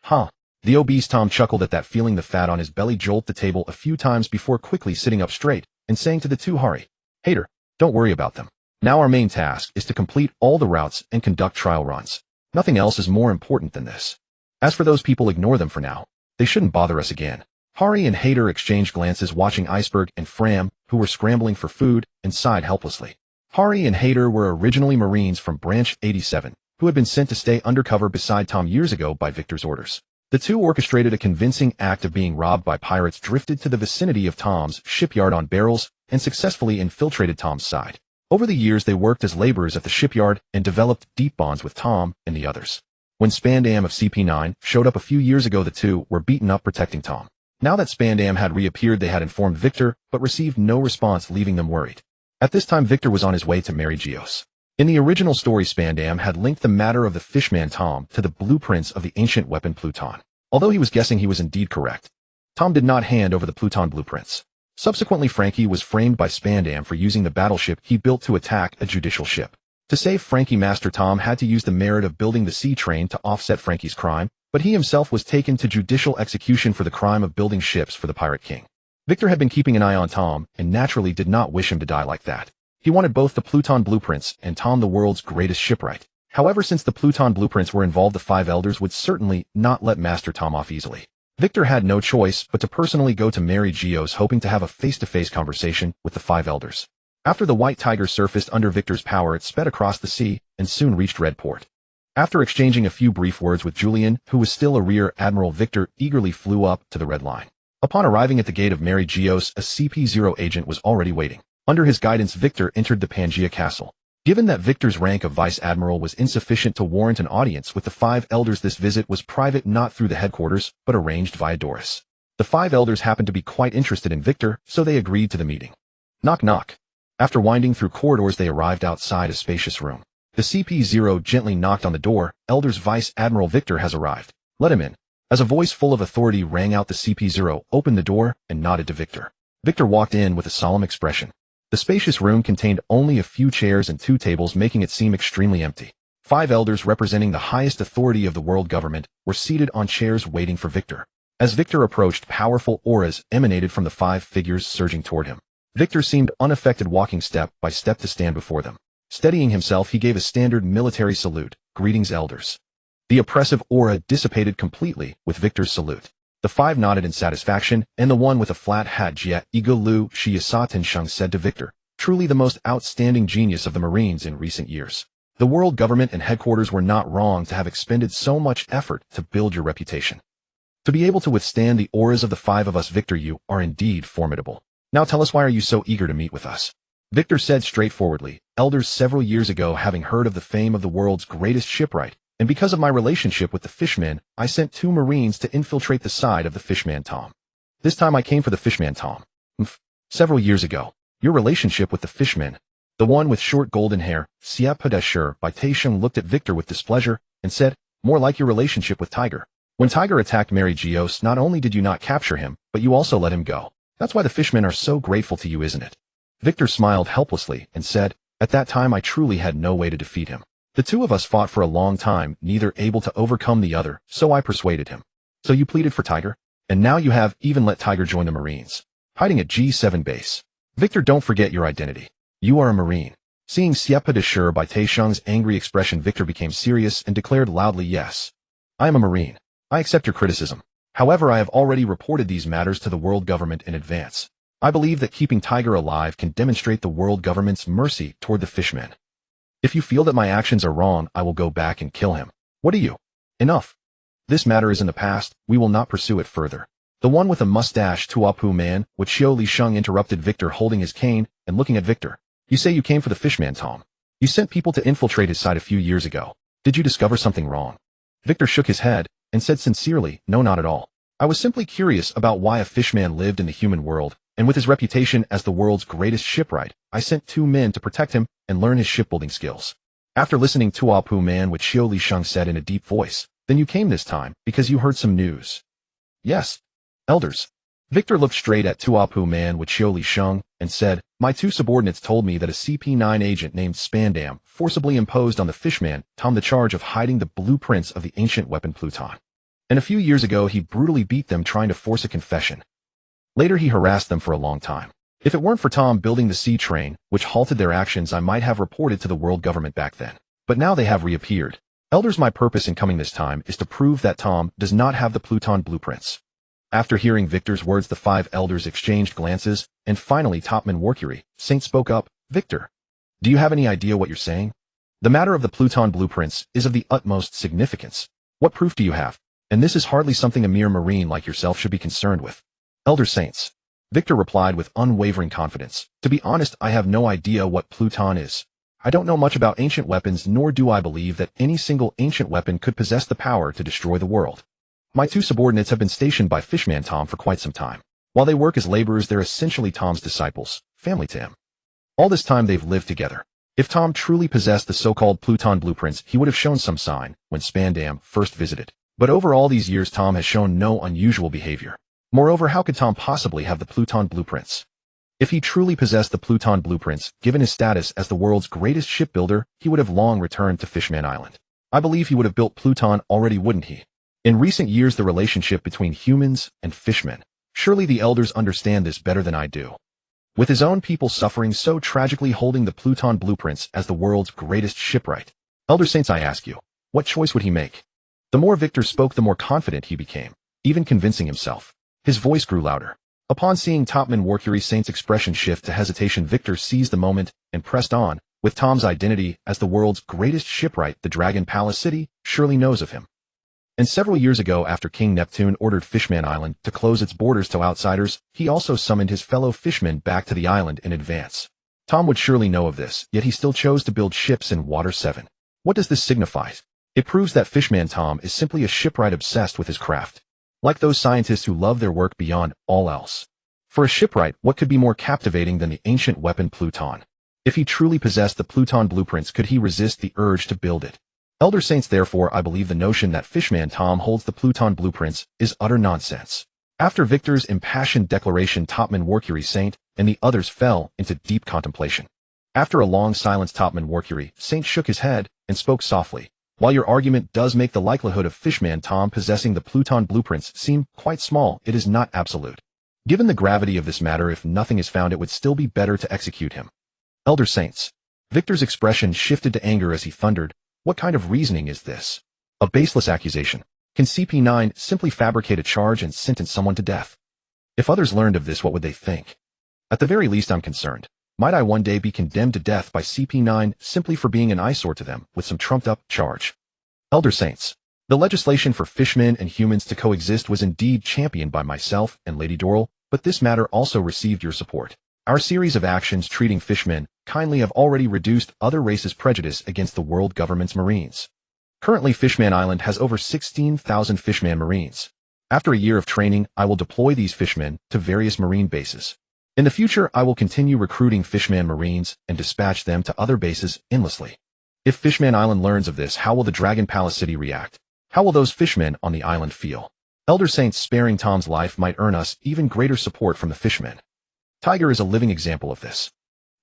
Huh. The obese Tom chuckled at that, feeling the fat on his belly jolt the table a few times before quickly sitting up straight and saying to the two, Hari, Hater, don't worry about them. Now our main task is to complete all the routes and conduct trial runs. Nothing else is more important than this. As for those people, ignore them for now. They shouldn't bother us again. Hari and Hater exchanged glances, watching Iceberg and Fram, who were scrambling for food, and sighed helplessly. Hari and Hater were originally Marines from Branch 87, who had been sent to stay undercover beside Tom years ago by Victor's orders. The two orchestrated a convincing act of being robbed by pirates, drifted to the vicinity of Tom's shipyard on barrels, and successfully infiltrated Tom's side. Over the years, they worked as laborers at the shipyard and developed deep bonds with Tom and the others. When Spandam of CP9 showed up a few years ago, the two were beaten up protecting Tom. Now that Spandam had reappeared, they had informed Victor, but received no response, leaving them worried. At this time, Victor was on his way to Mary Geos. In the original story, Spandam had linked the matter of the fishman Tom to the blueprints of the ancient weapon Pluton. Although he was guessing, he was indeed correct. Tom did not hand over the Pluton blueprints. Subsequently, Frankie was framed by Spandam for using the battleship he built to attack a judicial ship. To save Frankie, Master Tom had to use the merit of building the sea train to offset Frankie's crime, but he himself was taken to judicial execution for the crime of building ships for the Pirate King. Victor had been keeping an eye on Tom, and naturally did not wish him to die like that. He wanted both the Pluton blueprints and Tom the world's greatest shipwright. However, since the Pluton blueprints were involved, the five elders would certainly not let Master Tom off easily. Victor had no choice but to personally go to Mary Geo's, hoping to have a face-to-face conversation with the five elders. After the White Tiger surfaced under Victor's power, it sped across the sea and soon reached Redport. After exchanging a few brief words with Julian, who was still a rear admiral, Victor eagerly flew up to the Red Line. Upon arriving at the gate of Mary Geo's, a CP0 agent was already waiting. Under his guidance, Victor entered the Pangea Castle. Given that Victor's rank of Vice Admiral was insufficient to warrant an audience with the five elders, this visit was private, not through the headquarters, but arranged via Doris. The five elders happened to be quite interested in Victor, so they agreed to the meeting. Knock knock. After winding through corridors, they arrived outside a spacious room. The CP0 gently knocked on the door. Elders, Vice Admiral Victor has arrived. Let him in. As a voice full of authority rang out, the CP0 opened the door and nodded to Victor. Victor walked in with a solemn expression. The spacious room contained only a few chairs and 2 tables, making it seem extremely empty. 5 elders representing the highest authority of the world government were seated on chairs waiting for Victor. As Victor approached, powerful auras emanated from the 5 figures surging toward him. Victor seemed unaffected, walking step by step to stand before them. Steadying himself, he gave a standard military salute. Greetings, elders. The oppressive aura dissipated completely with Victor's salute. The 5 nodded in satisfaction, and the one with a flat hat, Jia Iga Lu Shiyasaten Sheng, said to Victor, truly the most outstanding genius of the Marines in recent years. The world government and headquarters were not wrong to have expended so much effort to build your reputation. To be able to withstand the auras of the 5 of us, Victor, you are indeed formidable. Now tell us, why are you so eager to meet with us? Victor said straightforwardly, elders, several years ago, having heard of the fame of the world's greatest shipwright, and because of my relationship with the Fishman, I sent 2 Marines to infiltrate the side of the Fishman Tom. This time I came for the Fishman Tom. Several years ago. Your relationship with the Fishman, the one with short golden hair, Siapadeshur by Taisheng, looked at Victor with displeasure and said, more like your relationship with Tiger. When Tiger attacked Mary Geos, not only did you not capture him, but you also let him go. That's why the Fishmen are so grateful to you, isn't it? Victor smiled helplessly and said, at that time I truly had no way to defeat him. The 2 of us fought for a long time, neither able to overcome the other, so I persuaded him. So you pleaded for Tiger? And now you have even let Tiger join the Marines. Hiding at G7 base. Victor, don't forget your identity. You are a Marine. Seeing Siapadeshur by Taisheng's angry expression, Victor became serious and declared loudly, yes. I am a Marine. I accept your criticism. However, I have already reported these matters to the world government in advance. I believe that keeping Tiger alive can demonstrate the world government's mercy toward the Fishmen. If you feel that my actions are wrong, I will go back and kill him. What do you? Enough. This matter is in the past, we will not pursue it further. The one with a mustache, Tuapu man, with Xiao Li Sheng, interrupted Victor, holding his cane and looking at Victor. You say you came for the Fishman Tom. You sent people to infiltrate his side a few years ago. Did you discover something wrong? Victor shook his head and said sincerely, no, not at all. I was simply curious about why a Fishman lived in the human world, and with his reputation as the world's greatest shipwright, I sent 2 men to protect him and learn his shipbuilding skills. After listening, Tuapu man with Xiao Li Sheng said in a deep voice, then you came this time because you heard some news. Yes. Elders. Victor looked straight at Tuapu man with Xiao Li Sheng and said, my 2 subordinates told me that a CP9 agent named Spandam forcibly imposed on the Fishman Tom the charge of hiding the blueprints of the ancient weapon Pluton. And a few years ago he brutally beat them, trying to force a confession. Later he harassed them for a long time. If it weren't for Tom building the sea train, which halted their actions, I might have reported to the world government back then. But now they have reappeared. Elders, my purpose in coming this time is to prove that Tom does not have the Pluton blueprints. After hearing Victor's words, the 5 elders exchanged glances, and finally Topman Warcury, Saint, spoke up, Victor, do you have any idea what you're saying? The matter of the Pluton blueprints is of the utmost significance. What proof do you have? And this is hardly something a mere Marine like yourself should be concerned with. Elder Saints. Victor replied with unwavering confidence. To be honest, I have no idea what Pluton is. I don't know much about ancient weapons, nor do I believe that any single ancient weapon could possess the power to destroy the world. My 2 subordinates have been stationed by Fishman Tom for quite some time. While they work as laborers, they're essentially Tom's disciples, family to him. All this time they've lived together. If Tom truly possessed the so-called Pluton blueprints, he would have shown some sign when Spandam first visited. But over all these years, Tom has shown no unusual behavior. Moreover, how could Tom possibly have the Pluton blueprints? If he truly possessed the Pluton blueprints, given his status as the world's greatest shipbuilder, he would have long returned to Fishman Island. I believe he would have built Pluton already, wouldn't he? In recent years, the relationship between humans and fishmen. Surely the elders understand this better than I do. With his own people suffering so tragically, holding the Pluton blueprints as the world's greatest shipwright. Elder Saints, I ask you, what choice would he make? The more Victor spoke, the more confident he became, even convincing himself. His voice grew louder. Upon seeing Topman Warcury Saint's expression shift to hesitation, Victor seized the moment and pressed on. With Tom's identity as the world's greatest shipwright, the Dragon Palace City surely knows of him. And several years ago, after King Neptune ordered Fishman Island to close its borders to outsiders, he also summoned his fellow fishmen back to the island in advance. Tom would surely know of this, yet he still chose to build ships in Water 7. What does this signify? It proves that Fishman Tom is simply a shipwright obsessed with his craft. Like those scientists who love their work beyond all else. For a shipwright, what could be more captivating than the ancient weapon Pluton? If he truly possessed the Pluton blueprints, could he resist the urge to build it? Elder Saints, therefore, I believe the notion that Fishman Tom holds the Pluton blueprints is utter nonsense. After Victor's impassioned declaration, Topman Warcury Saint and the others fell into deep contemplation. After a long silence, Topman Warcury Saint shook his head and spoke softly. While your argument does make the likelihood of Fishman Tom possessing the Pluton blueprints seem quite small, it is not absolute. Given the gravity of this matter, if nothing is found, it would still be better to execute him. Elder Saints. Victor's expression shifted to anger as he thundered, what kind of reasoning is this? A baseless accusation. Can CP9 simply fabricate a charge and sentence someone to death? If others learned of this, what would they think? At the very least, I'm concerned. Might I one day be condemned to death by CP9 simply for being an eyesore to them with some trumped-up charge? Elder Saints. The legislation for fishmen and humans to coexist was indeed championed by myself and Lady Doral, but this matter also received your support. Our series of actions treating fishmen kindly have already reduced other races' prejudice against the world government's Marines. Currently, Fishman Island has over 16,000 Fishman Marines. After a year of training, I will deploy these fishmen to various Marine bases. In the future, I will continue recruiting Fishman Marines and dispatch them to other bases endlessly. If Fishman Island learns of this, how will the Dragon Palace City react? How will those fishmen on the island feel? Elder Saints, sparing Tom's life might earn us even greater support from the fishmen. Tiger is a living example of this.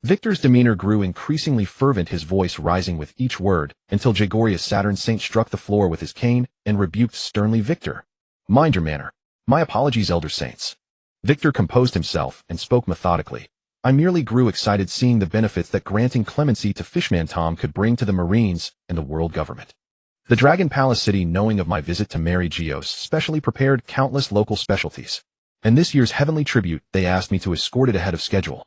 Victor's demeanor grew increasingly fervent, his voice rising with each word, until Jagorius Saturn Saint struck the floor with his cane and rebuked sternly, Victor. Mind your manner. My apologies, Elder Saints. Victor composed himself and spoke methodically. I merely grew excited seeing the benefits that granting clemency to Fishman Tom could bring to the Marines and the world government. The Dragon Palace City, knowing of my visit to Mary Geos, specially prepared countless local specialties. And this year's heavenly tribute, they asked me to escort it ahead of schedule.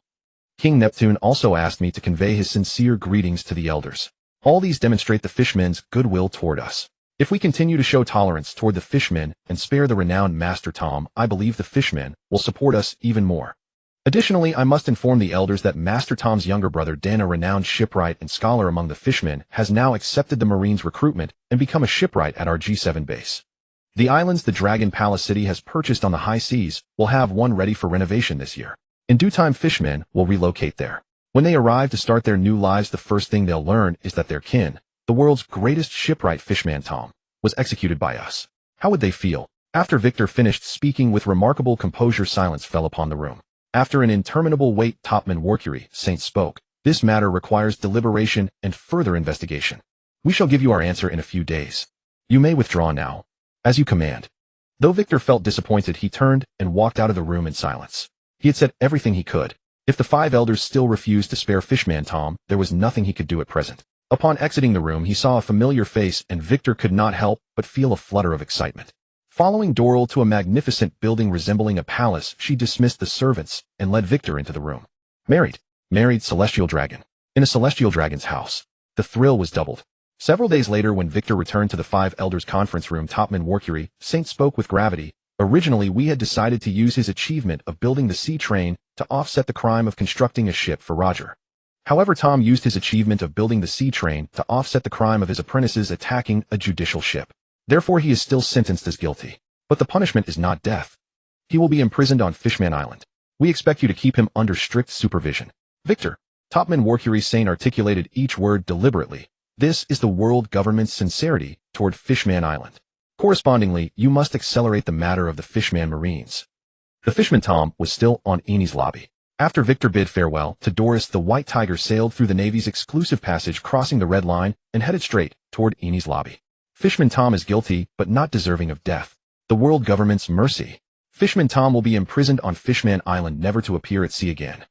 King Neptune also asked me to convey his sincere greetings to the elders. All these demonstrate the fishmen's goodwill toward us. If we continue to show tolerance toward the fishmen and spare the renowned Master Tom, I believe the fishmen will support us even more. Additionally, I must inform the elders that Master Tom's younger brother Dan, a renowned shipwright and scholar among the fishmen, has now accepted the Marines' recruitment and become a shipwright at our G7 base. The islands the Dragon Palace City has purchased on the high seas will have one ready for renovation this year. In due time, fishmen will relocate there. When they arrive to start their new lives, the first thing they'll learn is that their kin, the world's greatest shipwright Fishman Tom, was executed by us. How would they feel? After Victor finished speaking with remarkable composure, silence fell upon the room. After an interminable wait, Topman Warcury Saint spoke. This matter requires deliberation and further investigation. We shall give you our answer in a few days. You may withdraw now. As you command. Though Victor felt disappointed, he turned and walked out of the room in silence. He had said everything he could. If the 5 elders still refused to spare Fishman Tom, there was nothing he could do at present. Upon exiting the room, he saw a familiar face, and Victor could not help but feel a flutter of excitement. Following Doral to a magnificent building resembling a palace, she dismissed the servants and led Victor into the room. Married celestial dragon. In a celestial dragon's house. The thrill was doubled. Several days later, when Victor returned to the 5 elders' conference room, Topman Warcury Saint spoke with gravity. Originally, we had decided to use his achievement of building the sea train to offset the crime of constructing a ship for Roger. However, Tom used his achievement of building the sea train to offset the crime of his apprentices attacking a judicial ship. Therefore, he is still sentenced as guilty. But the punishment is not death. He will be imprisoned on Fishman Island. We expect you to keep him under strict supervision. Victor, Topman Warcury Saint articulated each word deliberately. This is the world government's sincerity toward Fishman Island. Correspondingly, you must accelerate the matter of the Fishman Marines. The Fishman Tom was still on Eni's lobby. After Victor bid farewell to Doris, the White Tiger sailed through the Navy's exclusive passage, crossing the Red Line, and headed straight toward Eni's lobby. Fishman Tom is guilty, but not deserving of death. The world government's mercy. Fishman Tom will be imprisoned on Fishman Island, never to appear at sea again.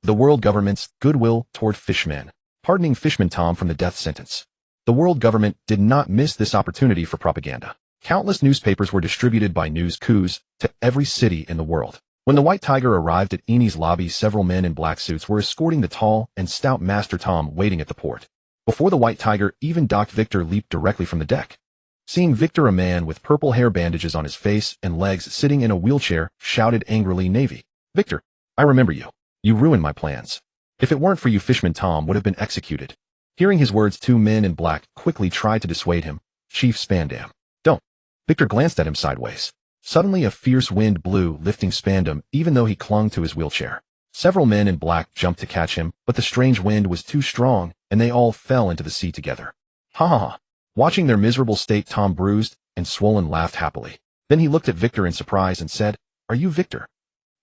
The world government's goodwill toward Fishman, pardoning Fishman Tom from the death sentence. The world government did not miss this opportunity for propaganda. Countless newspapers were distributed by news coups to every city in the world. When the White Tiger arrived at Eni's lobby, several men in black suits were escorting the tall and stout Master Tom waiting at the port. Before the White Tiger even docked, Victor leaped directly from the deck. Seeing Victor, a man with purple hair, bandages on his face and legs, sitting in a wheelchair, shouted angrily, "Navy! Victor, I remember you. You ruined my plans. If it weren't for you, Fishman Tom would have been executed." Hearing his words, two men in black quickly tried to dissuade him. "Chief Spandam, don't." Victor glanced at him sideways. Suddenly a fierce wind blew, lifting Spandam even though he clung to his wheelchair. Several men in black jumped to catch him, but the strange wind was too strong, and they all fell into the sea together. Ha ha ha. Watching their miserable state, Tom, bruised and swollen, laughed happily. Then he looked at Victor in surprise and said, "Are you Victor?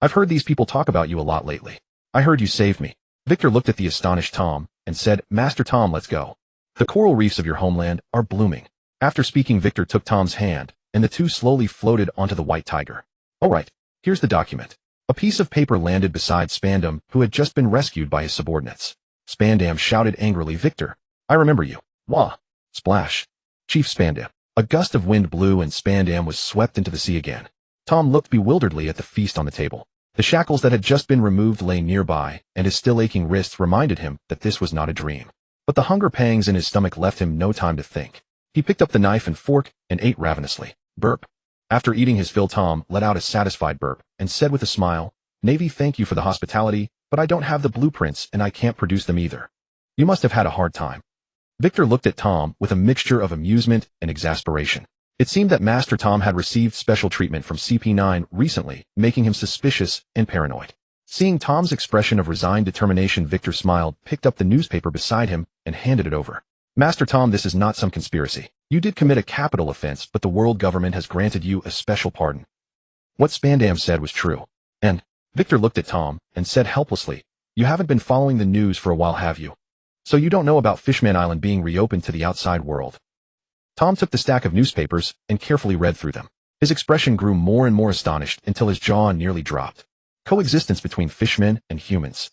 I've heard these people talk about you a lot lately. I heard you saved me." Victor looked at the astonished Tom and said, "Master Tom, let's go. The coral reefs of your homeland are blooming." After speaking, Victor took Tom's hand, and the two slowly floated onto the White Tiger. "All right, here's the document." A piece of paper landed beside Spandam, who had just been rescued by his subordinates. Spandam shouted angrily, "Victor, I remember you." Wah! Splash! Chief Spandam. A gust of wind blew and Spandam was swept into the sea again. Tom looked bewilderedly at the feast on the table. The shackles that had just been removed lay nearby, and his still aching wrists reminded him that this was not a dream. But the hunger pangs in his stomach left him no time to think. He picked up the knife and fork and ate ravenously. Burp. After eating his fill, Tom let out a satisfied burp and said with a smile, "Navy, thank you for the hospitality, but I don't have the blueprints and I can't produce them either. You must have had a hard time." Victor looked at Tom with a mixture of amusement and exasperation. It seemed that Master Tom had received special treatment from CP9 recently, making him suspicious and paranoid. Seeing Tom's expression of resigned determination, Victor smiled, picked up the newspaper beside him, and handed it over. "Master Tom, this is not some conspiracy. You did commit a capital offense, but the world government has granted you a special pardon." What Spandam said was true. And Victor looked at Tom and said helplessly, "You haven't been following the news for a while, have you? So you don't know about Fishman Island being reopened to the outside world?" Tom took the stack of newspapers and carefully read through them. His expression grew more and more astonished until his jaw nearly dropped. Coexistence between fishmen and humans.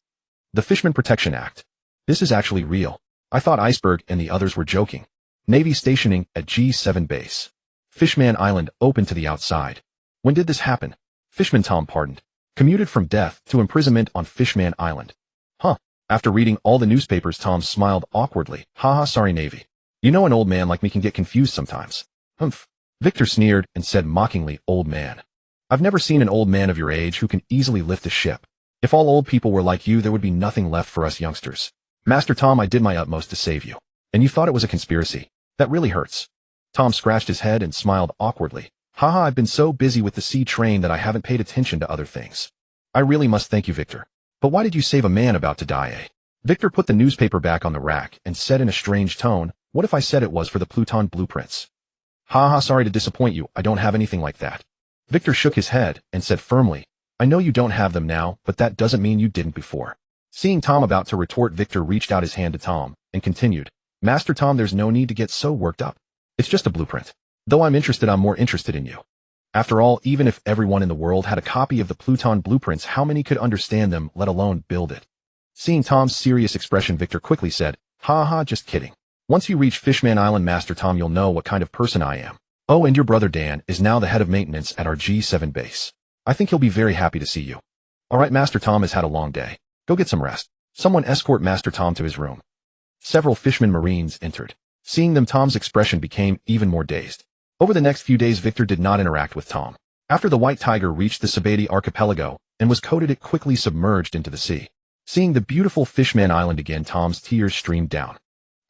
The Fishman Protection Act. This is actually real. I thought Iceberg and the others were joking. Navy stationing at G7 base. Fishman Island open to the outside. When did this happen? Fishman Tom pardoned. Commuted from death to imprisonment on Fishman Island. Huh. After reading all the newspapers, Tom smiled awkwardly. Haha, sorry Navy. You know, an old man like me can get confused sometimes. Humph. Victor sneered and said mockingly, "Old man. I've never seen an old man of your age who can easily lift a ship. If all old people were like you, there would be nothing left for us youngsters. Master Tom, I did my utmost to save you. And you thought it was a conspiracy. That really hurts." Tom scratched his head and smiled awkwardly. "Haha, I've been so busy with the sea train that I haven't paid attention to other things. I really must thank you, Victor. But why did you save a man about to die, eh?" Victor put the newspaper back on the rack and said in a strange tone, "What if I said it was for the Pluton blueprints?" "Haha, sorry to disappoint you, I don't have anything like that." Victor shook his head and said firmly, "I know you don't have them now, but that doesn't mean you didn't before." Seeing Tom about to retort, Victor reached out his hand to Tom and continued, "Master Tom, there's no need to get so worked up. It's just a blueprint. Though I'm more interested in you. After all, even if everyone in the world had a copy of the Pluton blueprints, how many could understand them, let alone build it?" Seeing Tom's serious expression, Victor quickly said, "Ha ha, just kidding. Once you reach Fishman Island, Master Tom, you'll know what kind of person I am. Oh, and your brother Dan is now the head of maintenance at our G7 base. I think he'll be very happy to see you. All right, Master Tom has had a long day. Go get some rest. Someone escort Master Tom to his room." Several fishermen Marines entered. Seeing them, Tom's expression became even more dazed. Over the next few days, Victor did not interact with Tom. After the White Tiger reached the Sabati archipelago and was coated, it quickly submerged into the sea. Seeing the beautiful Fishman Island again, Tom's tears streamed down.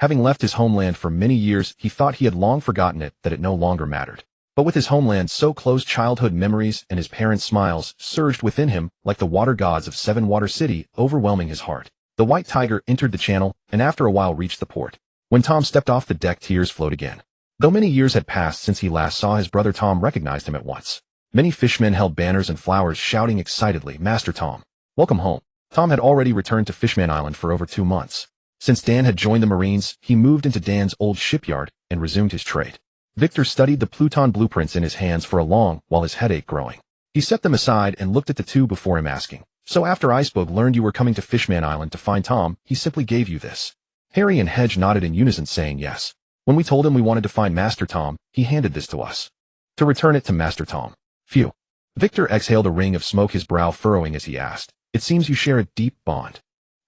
Having left his homeland for many years, he thought he had long forgotten it, that it no longer mattered. But with his homeland so close, childhood memories and his parents' smiles surged within him like the water gods of Seven Water City, overwhelming his heart. The White Tiger entered the channel and after a while reached the port. When Tom stepped off the deck, tears flowed again. Though many years had passed since he last saw his brother, Tom recognized him at once. Many fishermen held banners and flowers shouting excitedly, "Master Tom, welcome home." Tom had already returned to Fishman Island for over 2 months. Since Dan had joined the Marines, he moved into Dan's old shipyard and resumed his trade. Victor studied the Pluton blueprints in his hands for a long while his headache growing. He set them aside and looked at the two before him asking, "So after Iceberg learned you were coming to Fishman Island to find Tom, he simply gave you this?" Harry and Hedge nodded in unison saying yes. "When we told him we wanted to find Master Tom, he handed this to us. To return it to Master Tom." "Phew." Victor exhaled a ring of smoke, his brow furrowing as he asked, "It seems you share a deep bond.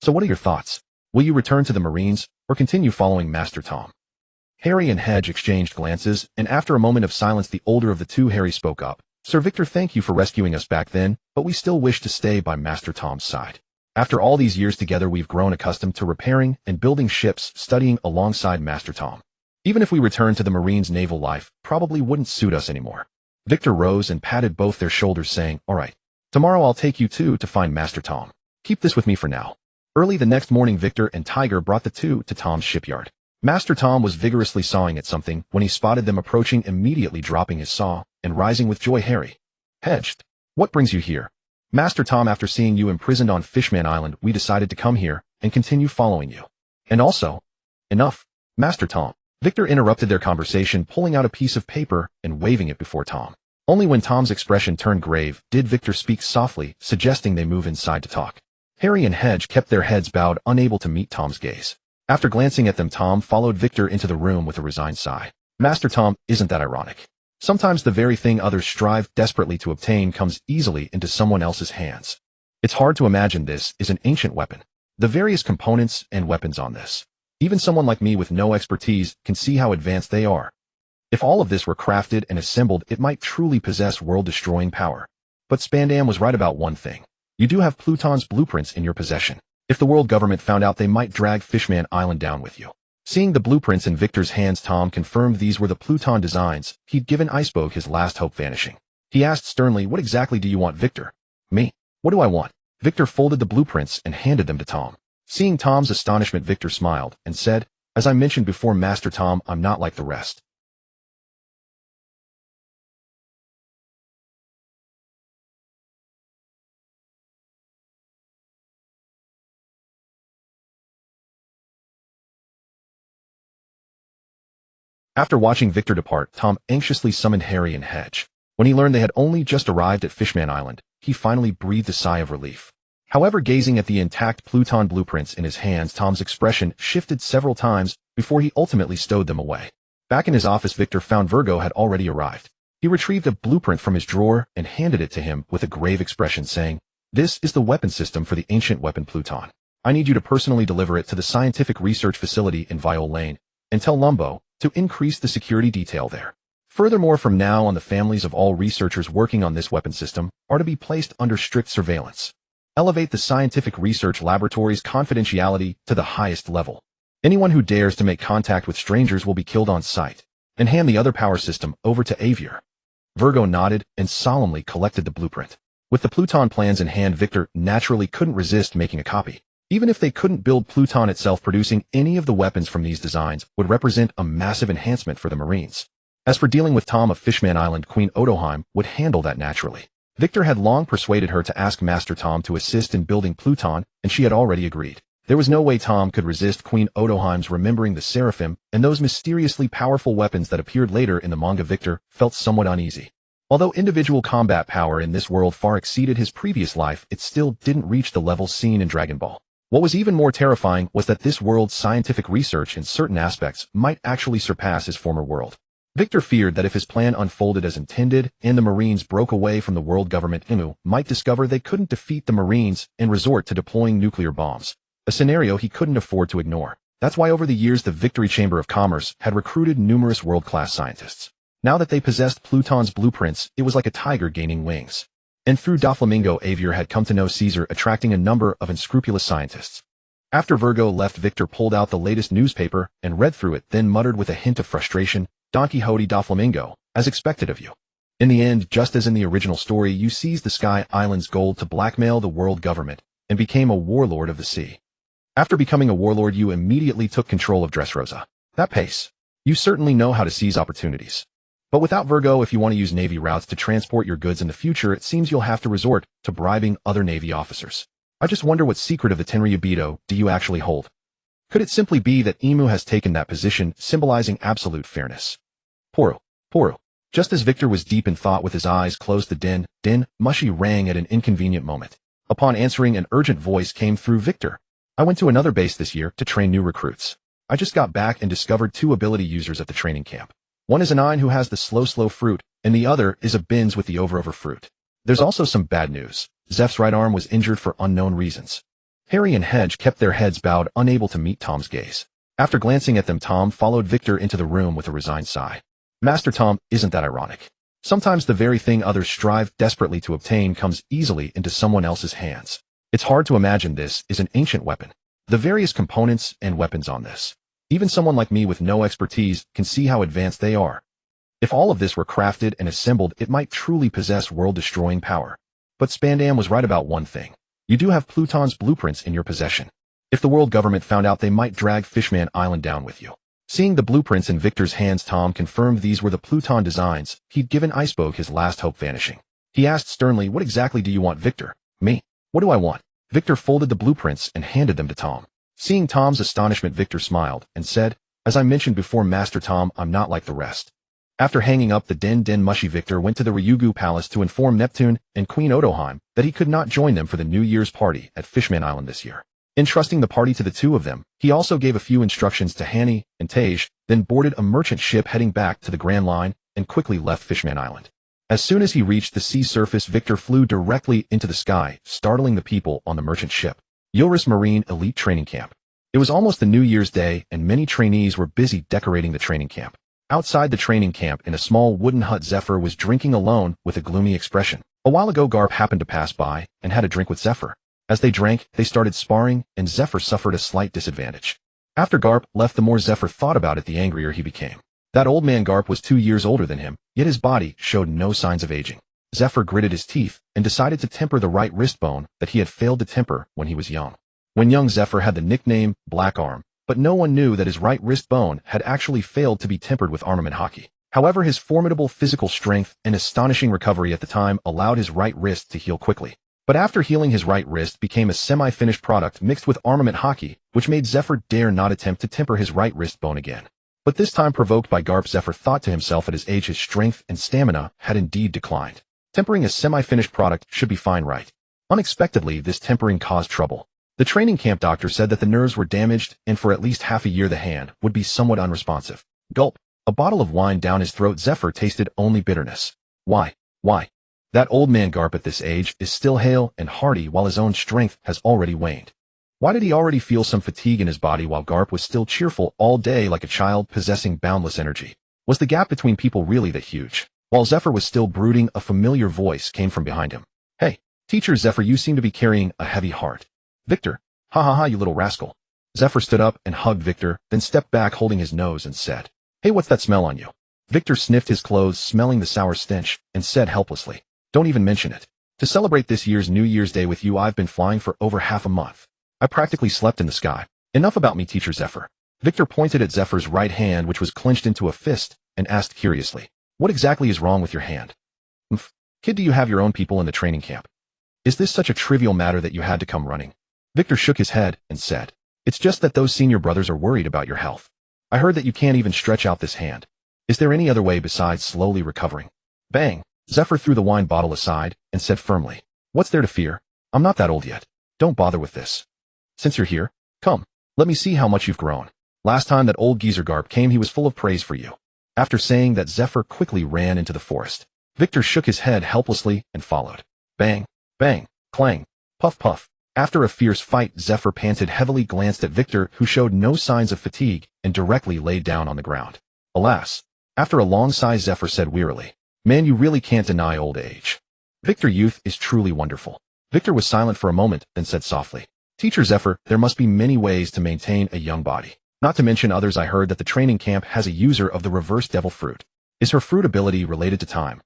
So what are your thoughts? Will you return to the Marines, or continue following Master Tom?" Harry and Hedge exchanged glances, and after a moment of silence the older of the two, Harry, spoke up. "Sir Victor, thank you for rescuing us back then, but we still wish to stay by Master Tom's side. After all these years together we've grown accustomed to repairing and building ships, studying alongside Master Tom. Even if we return to the Marines' naval life, probably wouldn't suit us anymore." Victor rose and patted both their shoulders saying, "All right. Tomorrow I'll take you two to find Master Tom. Keep this with me for now." Early the next morning Victor and Tiger brought the two to Tom's shipyard. Master Tom was vigorously sawing at something when he spotted them approaching, immediately dropping his saw and rising with joy. "Harry." "Hedge, what brings you here?" "Master Tom, after seeing you imprisoned on Fishman Island, we decided to come here and continue following you. And also—" "Enough, Master Tom." Victor interrupted their conversation, pulling out a piece of paper and waving it before Tom. Only when Tom's expression turned grave did Victor speak softly, suggesting they move inside to talk. Harry and Hedge kept their heads bowed, unable to meet Tom's gaze. After glancing at them, Tom followed Victor into the room with a resigned sigh. "Master Tom, isn't that ironic? Sometimes the very thing others strive desperately to obtain comes easily into someone else's hands. It's hard to imagine this is an ancient weapon. The various components and weapons on this. Even someone like me with no expertise can see how advanced they are. If all of this were crafted and assembled, it might truly possess world-destroying power. But Spandam was right about one thing. You do have Pluton's blueprints in your possession. If the world government found out, they might drag Fishman Island down with you." Seeing the blueprints in Victor's hands, Tom confirmed these were the Pluton designs he'd given Iceberg, his last hope vanishing. He asked sternly, "What exactly do you want, Victor?" "Me? What do I want?" Victor folded the blueprints and handed them to Tom. Seeing Tom's astonishment, Victor smiled and said, "As I mentioned before, Master Tom, I'm not like the rest. After watching Victor depart, Tom anxiously summoned Harry and Hedge. When he learned they had only just arrived at Fishman Island, he finally breathed a sigh of relief. However, gazing at the intact Pluton blueprints in his hands, Tom's expression shifted several times before he ultimately stowed them away. Back in his office, Victor found Virgo had already arrived. He retrieved a blueprint from his drawer and handed it to him with a grave expression, saying, "This is the weapon system for the ancient weapon Pluton. I need you to personally deliver it to the scientific research facility in Viol Lane, and tell Lumbo to increase the security detail there. Furthermore, from now on, the families of all researchers working on this weapon system are to be placed under strict surveillance. Elevate the scientific research laboratory's confidentiality to the highest level. Anyone who dares to make contact with strangers will be killed on sight. And hand the other power system over to Avier." Virgo nodded and solemnly collected the blueprint. With the Pluton plans in hand, Victor naturally couldn't resist making a copy. Even if they couldn't build Pluton itself, producing any of the weapons from these designs would represent a massive enhancement for the Marines. As for dealing with Tom of Fishman Island, Queen Odoheim would handle that naturally. Victor had long persuaded her to ask Master Tom to assist in building Pluton, and she had already agreed. There was no way Tom could resist Queen Odoheim's remembering the Seraphim and those mysteriously powerful weapons that appeared later in the manga. Victor felt somewhat uneasy. Although individual combat power in this world far exceeded his previous life, it still didn't reach the level seen in Dragon Ball. What was even more terrifying was that this world's scientific research in certain aspects might actually surpass his former world. Victor feared that if his plan unfolded as intended and the Marines broke away from the world government, Imu might discover they couldn't defeat the Marines and resort to deploying nuclear bombs, a scenario he couldn't afford to ignore. That's why over the years the Victory Chamber of Commerce had recruited numerous world-class scientists. Now that they possessed Pluton's blueprints, it was like a tiger gaining wings. And through Doflamingo, Avier had come to know Caesar, attracting a number of unscrupulous scientists. After Virgo left, Victor pulled out the latest newspaper and read through it, then muttered with a hint of frustration, "Don Quixote Doflamingo, as expected of you. In the end, just as in the original story, you seized the Sky Island's gold to blackmail the world government and became a warlord of the sea. After becoming a warlord, you immediately took control of Dressrosa. That pace. You certainly know how to seize opportunities. But without Virgo, if you want to use Navy routes to transport your goods in the future, it seems you'll have to resort to bribing other Navy officers. I just wonder what secret of the Tenryubido do you actually hold? Could it simply be that Imu has taken that position, symbolizing absolute fairness? Poru. Poru. Just as Victor was deep in thought with his eyes closed, the din, mushy rang at an inconvenient moment. Upon answering, an urgent voice came through. Victor. I went to another base this year to train new recruits. I just got back and discovered 2 ability users at the training camp. One is a 9 who has the slow fruit, and the other is a Bins with the over fruit. There's also some bad news. Zeph's right arm was injured for unknown reasons. Harry and Hedge kept their heads bowed, unable to meet Tom's gaze. After glancing at them, Tom followed Victor into the room with a resigned sigh. Master Tom, isn't that ironic? Sometimes the very thing others strive desperately to obtain comes easily into someone else's hands. It's hard to imagine this is an ancient weapon. The various components and weapons on this. Even someone like me with no expertise can see how advanced they are. If all of this were crafted and assembled, it might truly possess world-destroying power. But Spandam was right about one thing. You do have Pluton's blueprints in your possession. If the world government found out, they might drag Fishman Island down with you. Seeing the blueprints in Victor's hands, Tom confirmed these were the Pluton designs he'd given Iceberg his last hope, vanishing. He asked sternly, what exactly do you want, Victor? Me? What do I want? Victor folded the blueprints and handed them to Tom. Seeing Tom's astonishment, Victor smiled and said, as I mentioned before, Master Tom, I'm not like the rest. After hanging up the din mushy, Victor went to the Ryugu Palace to inform Neptune and Queen Otoheim that he could not join them for the New Year's party at Fishman Island this year. Entrusting the party to the 2 of them, he also gave a few instructions to Hanny and Tej, then boarded a merchant ship heading back to the Grand Line and quickly left Fishman Island. As soon as he reached the sea surface, Victor flew directly into the sky, startling the people on the merchant ship. Yilris Marine Elite Training Camp. It was almost the New Year's Day, and many trainees were busy decorating the training camp. Outside the training camp, in a small wooden hut, Zephyr was drinking alone with a gloomy expression. A while ago, Garp happened to pass by and had a drink with Zephyr. As they drank, they started sparring, and Zephyr suffered a slight disadvantage. After Garp left, the more Zephyr thought about it, the angrier he became. That old man Garp was 2 years older than him, yet his body showed no signs of aging. Zephyr gritted his teeth and decided to temper the right wrist bone that he had failed to temper when he was young. When young, Zephyr had the nickname Black Arm, but no one knew that his right wrist bone had actually failed to be tempered with armament Haki. However, his formidable physical strength and astonishing recovery at the time allowed his right wrist to heal quickly. But after healing, his right wrist became a semi-finished product mixed with armament Haki, which made Zephyr dare not attempt to temper his right wrist bone again. But this time, provoked by Garp, Zephyr thought to himself, at his age his strength and stamina had indeed declined. Tempering a semi-finished product should be fine, right? Unexpectedly, this tempering caused trouble. The training camp doctor said that the nerves were damaged, and for at least half a year the hand would be somewhat unresponsive. Gulp. A bottle of wine down his throat, Zephyr tasted only bitterness. Why? That old man Garp at this age is still hale and hearty while his own strength has already waned. Why did he already feel some fatigue in his body while Garp was still cheerful all day like a child possessing boundless energy? Was the gap between people really that huge? While Zephyr was still brooding, a familiar voice came from behind him. Hey, teacher Zephyr, you seem to be carrying a heavy heart. Victor. Ha ha ha, you little rascal. Zephyr stood up and hugged Victor, then stepped back holding his nose and said, Hey, what's that smell on you? Victor sniffed his clothes, smelling the sour stench, and said helplessly, Don't even mention it. To celebrate this year's New Year's Day with you, I've been flying for over half a month. I practically slept in the sky. Enough about me, teacher Zephyr. Victor pointed at Zephyr's right hand, which was clenched into a fist, and asked curiously, What exactly is wrong with your hand? Kid, do you have your own people in the training camp? Is this such a trivial matter that you had to come running? Victor shook his head and said, It's just that those senior brothers are worried about your health. I heard that you can't even stretch out this hand. Is there any other way besides slowly recovering? Bang! Zephyr threw the wine bottle aside and said firmly, What's there to fear? I'm not that old yet. Don't bother with this. Since you're here, come, let me see how much you've grown. Last time that old geezer Garp came, he was full of praise for you. After saying that, Zephyr quickly ran into the forest. Victor shook his head helplessly and followed. Bang, bang, clang, puff puff. After a fierce fight, Zephyr panted heavily, glanced at Victor, who showed no signs of fatigue, and directly laid down on the ground. Alas! After a long sigh, Zephyr said wearily, Man, you really can't deny old age. Victor, youth is truly wonderful. Victor was silent for a moment, then said softly, Teacher Zephyr, there must be many ways to maintain a young body. Not to mention others. I heard that the training camp has a user of the reverse devil fruit. Is her fruit ability related to time?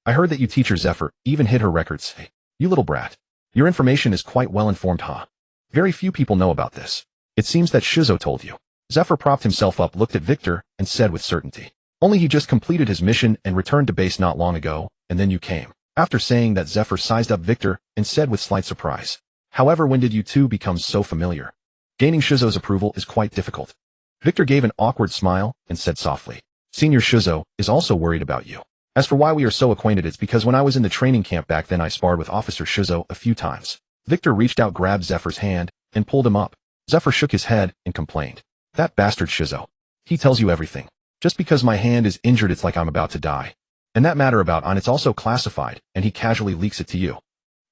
I heard that you, teacher Zephyr, even hit her records. Hey, you little brat. Your information is quite well informed, huh? Very few people know about this. It seems that Shizo told you. Zephyr propped himself up, looked at Victor, and said with certainty, Only he just completed his mission and returned to base not long ago, and then you came. After saying that, Zephyr sized up Victor and said with slight surprise, However, when did you two become so familiar? Gaining Shizuo's approval is quite difficult. Victor gave an awkward smile and said softly, Senior Shizuo is also worried about you. As for why we are so acquainted, it's because when I was in the training camp back then I sparred with Officer Shizuo a few times. Victor reached out, grabbed Zephyr's hand, and pulled him up. Zephyr shook his head and complained. That bastard Shizuo. He tells you everything. Just because my hand is injured it's like I'm about to die. And that matter about on it's also classified, and he casually leaks it to you.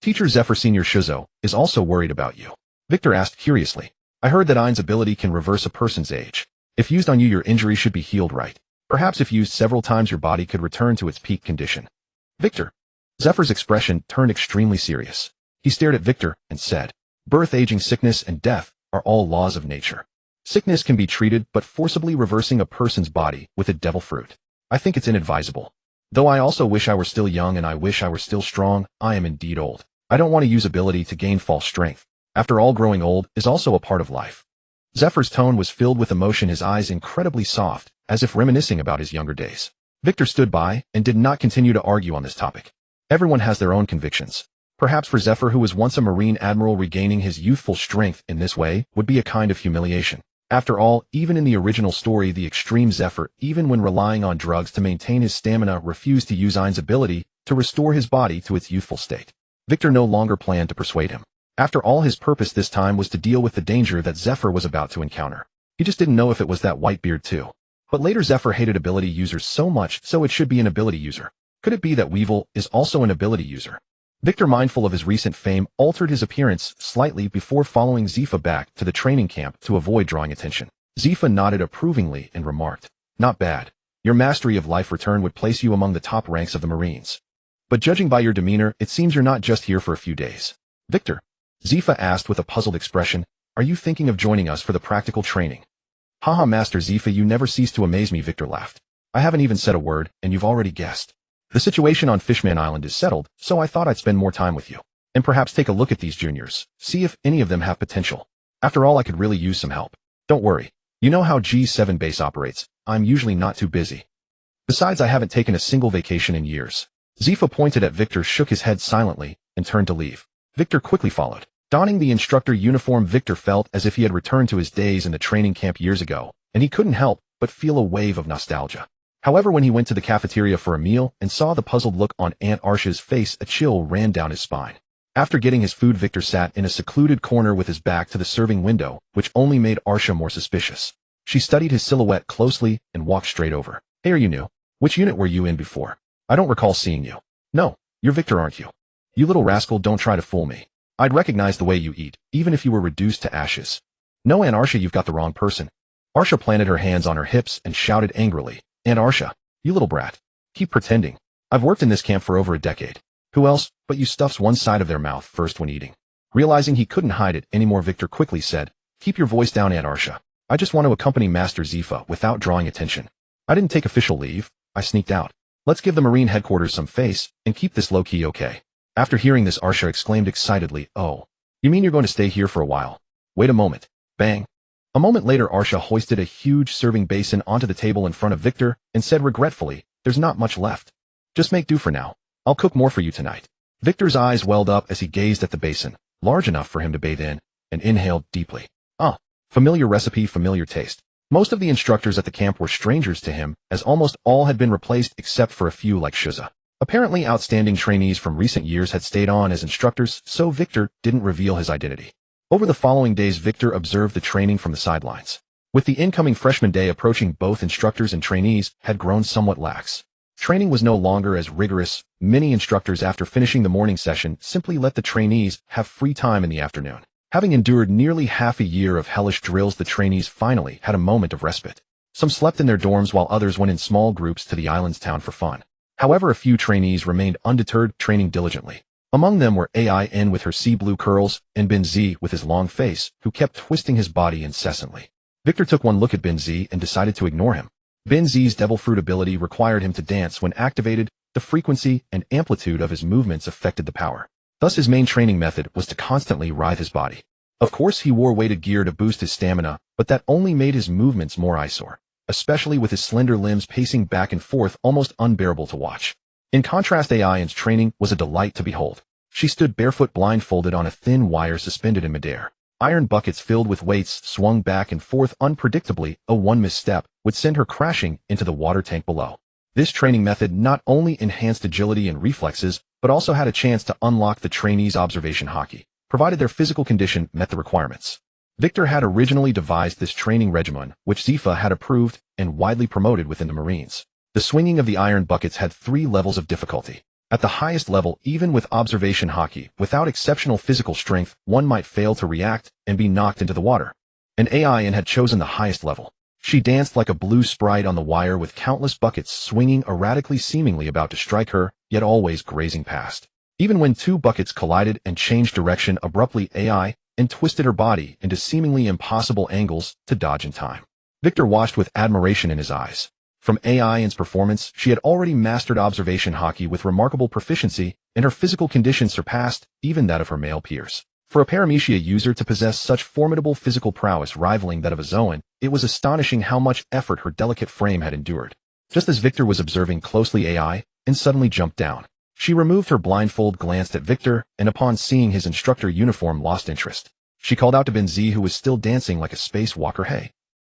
Teacher Zephyr Senior Shizuo is also worried about you. Victor asked curiously. I heard that Ein's ability can reverse a person's age. If used on you, your injury should be healed right. Perhaps if used several times, your body could return to its peak condition. Victor. Zephyr's expression turned extremely serious. He stared at Victor and said, Birth, aging, sickness, and death are all laws of nature. Sickness can be treated, but forcibly reversing a person's body with a devil fruit, I think it's inadvisable. Though I also wish I were still young and I wish I were still strong, I am indeed old. I don't want to use ability to gain false strength. After all, growing old is also a part of life. Zephyr's tone was filled with emotion, his eyes incredibly soft, as if reminiscing about his younger days. Victor stood by and did not continue to argue on this topic. Everyone has their own convictions. Perhaps for Zephyr, who was once a Marine Admiral, regaining his youthful strength in this way would be a kind of humiliation. After all, even in the original story, the extreme Zephyr, even when relying on drugs to maintain his stamina, refused to use Ein's ability to restore his body to its youthful state. Victor no longer planned to persuade him. After all, his purpose this time was to deal with the danger that Zephyr was about to encounter. He just didn't know if it was that white beard too. But later, Zephyr hated ability users so much, so it should be an ability user. Could it be that Weevil is also an ability user? Victor, mindful of his recent fame, altered his appearance slightly before following Zifa back to the training camp to avoid drawing attention. Zifa nodded approvingly and remarked, Not bad. Your mastery of life return would place you among the top ranks of the Marines. But judging by your demeanor, it seems you're not just here for a few days. Victor, Zifa asked with a puzzled expression, are you thinking of joining us for the practical training? Haha, Master Zifa, you never cease to amaze me, Victor laughed. I haven't even said a word, and you've already guessed. The situation on Fishman Island is settled, so I thought I'd spend more time with you. And perhaps take a look at these juniors, see if any of them have potential. After all, I could really use some help. Don't worry. You know how G7 base operates. I'm usually not too busy. Besides, I haven't taken a single vacation in years. Zifa pointed at Victor, shook his head silently, and turned to leave. Victor quickly followed. Donning the instructor uniform, Victor felt as if he had returned to his days in the training camp years ago, and he couldn't help but feel a wave of nostalgia. However, when he went to the cafeteria for a meal and saw the puzzled look on Aunt Arsha's face, a chill ran down his spine. After getting his food, Victor sat in a secluded corner with his back to the serving window, which only made Arsha more suspicious. She studied his silhouette closely and walked straight over. Hey, are you new? Which unit were you in before? I don't recall seeing you. No, you're Victor, aren't you? You little rascal, don't try to fool me. I'd recognize the way you eat, even if you were reduced to ashes. No, Aunt Arsha, you've got the wrong person. Arsha planted her hands on her hips and shouted angrily, Aunt Arsha, you little brat. Keep pretending. I've worked in this camp for over a decade. Who else but you stuffs one side of their mouth first when eating? Realizing he couldn't hide it anymore, Victor quickly said, Keep your voice down, Aunt Arsha. I just want to accompany Master Zifa without drawing attention. I didn't take official leave. I sneaked out. Let's give the Marine headquarters some face and keep this low-key, okay? After hearing this, Arsha exclaimed excitedly, Oh, you mean you're going to stay here for a while? Wait a moment. Bang. A moment later, Arsha hoisted a huge serving basin onto the table in front of Victor and said regretfully, There's not much left. Just make do for now. I'll cook more for you tonight. Victor's eyes welled up as he gazed at the basin, large enough for him to bathe in, and inhaled deeply. Familiar recipe, familiar taste. Most of the instructors at the camp were strangers to him, as almost all had been replaced except for a few like Shiza. Apparently, outstanding trainees from recent years had stayed on as instructors, so Victor didn't reveal his identity. Over the following days, Victor observed the training from the sidelines. With the incoming freshman day approaching, both instructors and trainees had grown somewhat lax. Training was no longer as rigorous. Many instructors, after finishing the morning session, simply let the trainees have free time in the afternoon. Having endured nearly half a year of hellish drills, the trainees finally had a moment of respite. Some slept in their dorms while others went in small groups to the island's town for fun. However, a few trainees remained undeterred, training diligently. Among them were Ain with her sea blue curls and Ben Z with his long face, who kept twisting his body incessantly. Victor took one look at Ben Z and decided to ignore him. Ben Z's devil fruit ability required him to dance when activated. The frequency and amplitude of his movements affected the power. Thus, his main training method was to constantly writhe his body. Of course, he wore weighted gear to boost his stamina, but that only made his movements more eyesore, especially with his slender limbs pacing back and forth, almost unbearable to watch. In contrast, Ain's training was a delight to behold. She stood barefoot blindfolded on a thin wire suspended in midair. Iron buckets filled with weights swung back and forth unpredictably. One misstep would send her crashing into the water tank below. This training method not only enhanced agility and reflexes, but also had a chance to unlock the trainees' observation haki, provided their physical condition met the requirements. Victor had originally devised this training regimen, which Zifa had approved and widely promoted within the Marines. The swinging of the iron buckets had 3 levels of difficulty. At the highest level, even with observation haki, without exceptional physical strength, one might fail to react and be knocked into the water. An AIN had chosen the highest level. She danced like a blue sprite on the wire with countless buckets swinging erratically, seemingly about to strike her, yet always grazing past. Even when 2 buckets collided and changed direction abruptly, AI and twisted her body into seemingly impossible angles to dodge in time. Victor watched with admiration in his eyes. From AIN's performance, she had already mastered observation haki with remarkable proficiency, and her physical condition surpassed even that of her male peers. For a paramecia user to possess such formidable physical prowess rivaling that of a Zoan, it was astonishing how much effort her delicate frame had endured. Just as Victor was observing closely, AI and suddenly jumped down. She removed her blindfold, glanced at Victor, and upon seeing his instructor uniform lost interest. She called out to Ben Z, who was still dancing like a spacewalker. Hey,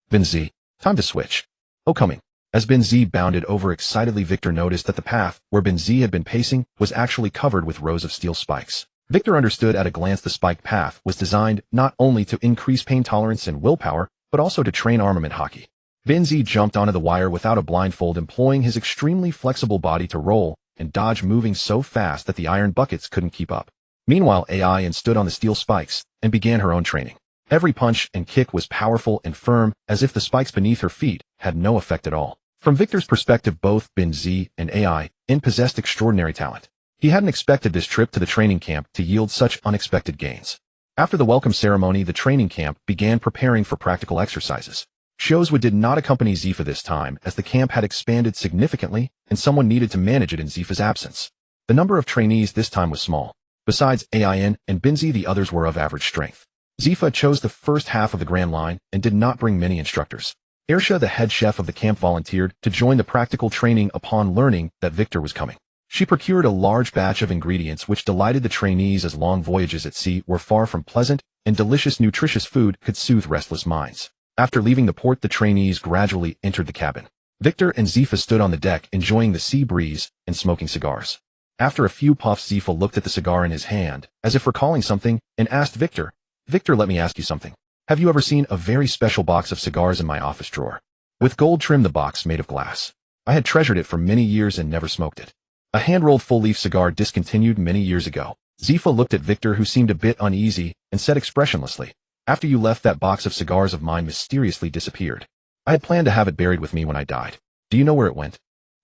Ben Z, time to switch. Oh, coming. As Ben Z bounded over excitedly, Victor noticed that the path where Ben Z had been pacing was actually covered with rows of steel spikes. Victor understood at a glance the spike path was designed not only to increase pain tolerance and willpower, but also to train armament haki. Ben Z jumped onto the wire without a blindfold, employing his extremely flexible body to roll and dodge, moving so fast that the iron buckets couldn't keep up. Meanwhile, AI stood on the steel spikes and began her own training. Every punch and kick was powerful and firm, as if the spikes beneath her feet had no effect at all. From Victor's perspective, both Ben Z and AI possessed extraordinary talent. He hadn't expected this trip to the training camp to yield such unexpected gains. After the welcome ceremony, the training camp began preparing for practical exercises. Shozwa did not accompany Zifa this time, as the camp had expanded significantly and someone needed to manage it in Zifa's absence. The number of trainees this time was small. Besides AIN and Binzi, the others were of average strength. Zifa chose the first half of the Grand Line and did not bring many instructors. Ersha, the head chef of the camp, volunteered to join the practical training upon learning that Victor was coming. She procured a large batch of ingredients which delighted the trainees, as long voyages at sea were far from pleasant, and delicious nutritious food could soothe restless minds. After leaving the port, the trainees gradually entered the cabin. Victor and Zifa stood on the deck enjoying the sea breeze and smoking cigars. After a few puffs, Zifa looked at the cigar in his hand, as if recalling something, and asked Victor, "Victor, let me ask you something. Have you ever seen a very special box of cigars in my office drawer? With gold trim, the box made of glass. I had treasured it for many years and never smoked it. A hand-rolled full-leaf cigar discontinued many years ago." Zifa looked at Victor, who seemed a bit uneasy, and said expressionlessly, "After you left, that box of cigars of mine mysteriously disappeared. I had planned to have it buried with me when I died. Do you know where it went?"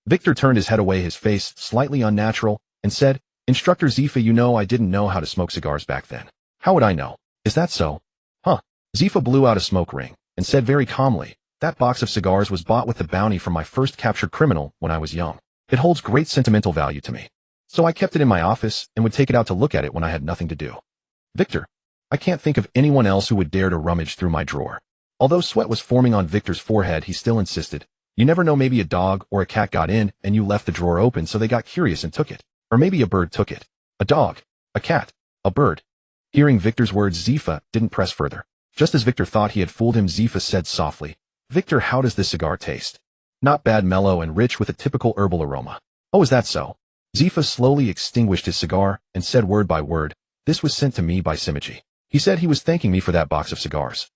Victor turned his head away, his face slightly unnatural, and said, "Instructor Zifa, you know I didn't know how to smoke cigars back then. How would I know? Is that so?" "Huh." Zifa blew out a smoke ring and said very calmly, "That box of cigars was bought with the bounty from my first captured criminal when I was young. It holds great sentimental value to me. So I kept it in my office and would take it out to look at it when I had nothing to do. Victor, I can't think of anyone else who would dare to rummage through my drawer." Although sweat was forming on Victor's forehead, he still insisted, "You never know, maybe a dog or a cat got in and you left the drawer open, so they got curious and took it. Or maybe a bird took it. A dog, a cat, a bird." Hearing Victor's words, Zifa didn't press further. Just as Victor thought he had fooled him, Zifa said softly, "Victor, how does this cigar taste?" "Not bad, mellow and rich with a typical herbal aroma." "Oh, is that so?" Zifa slowly extinguished his cigar and said word by word, "This was sent to me by Simiji. He said he was thanking me for that box of cigars."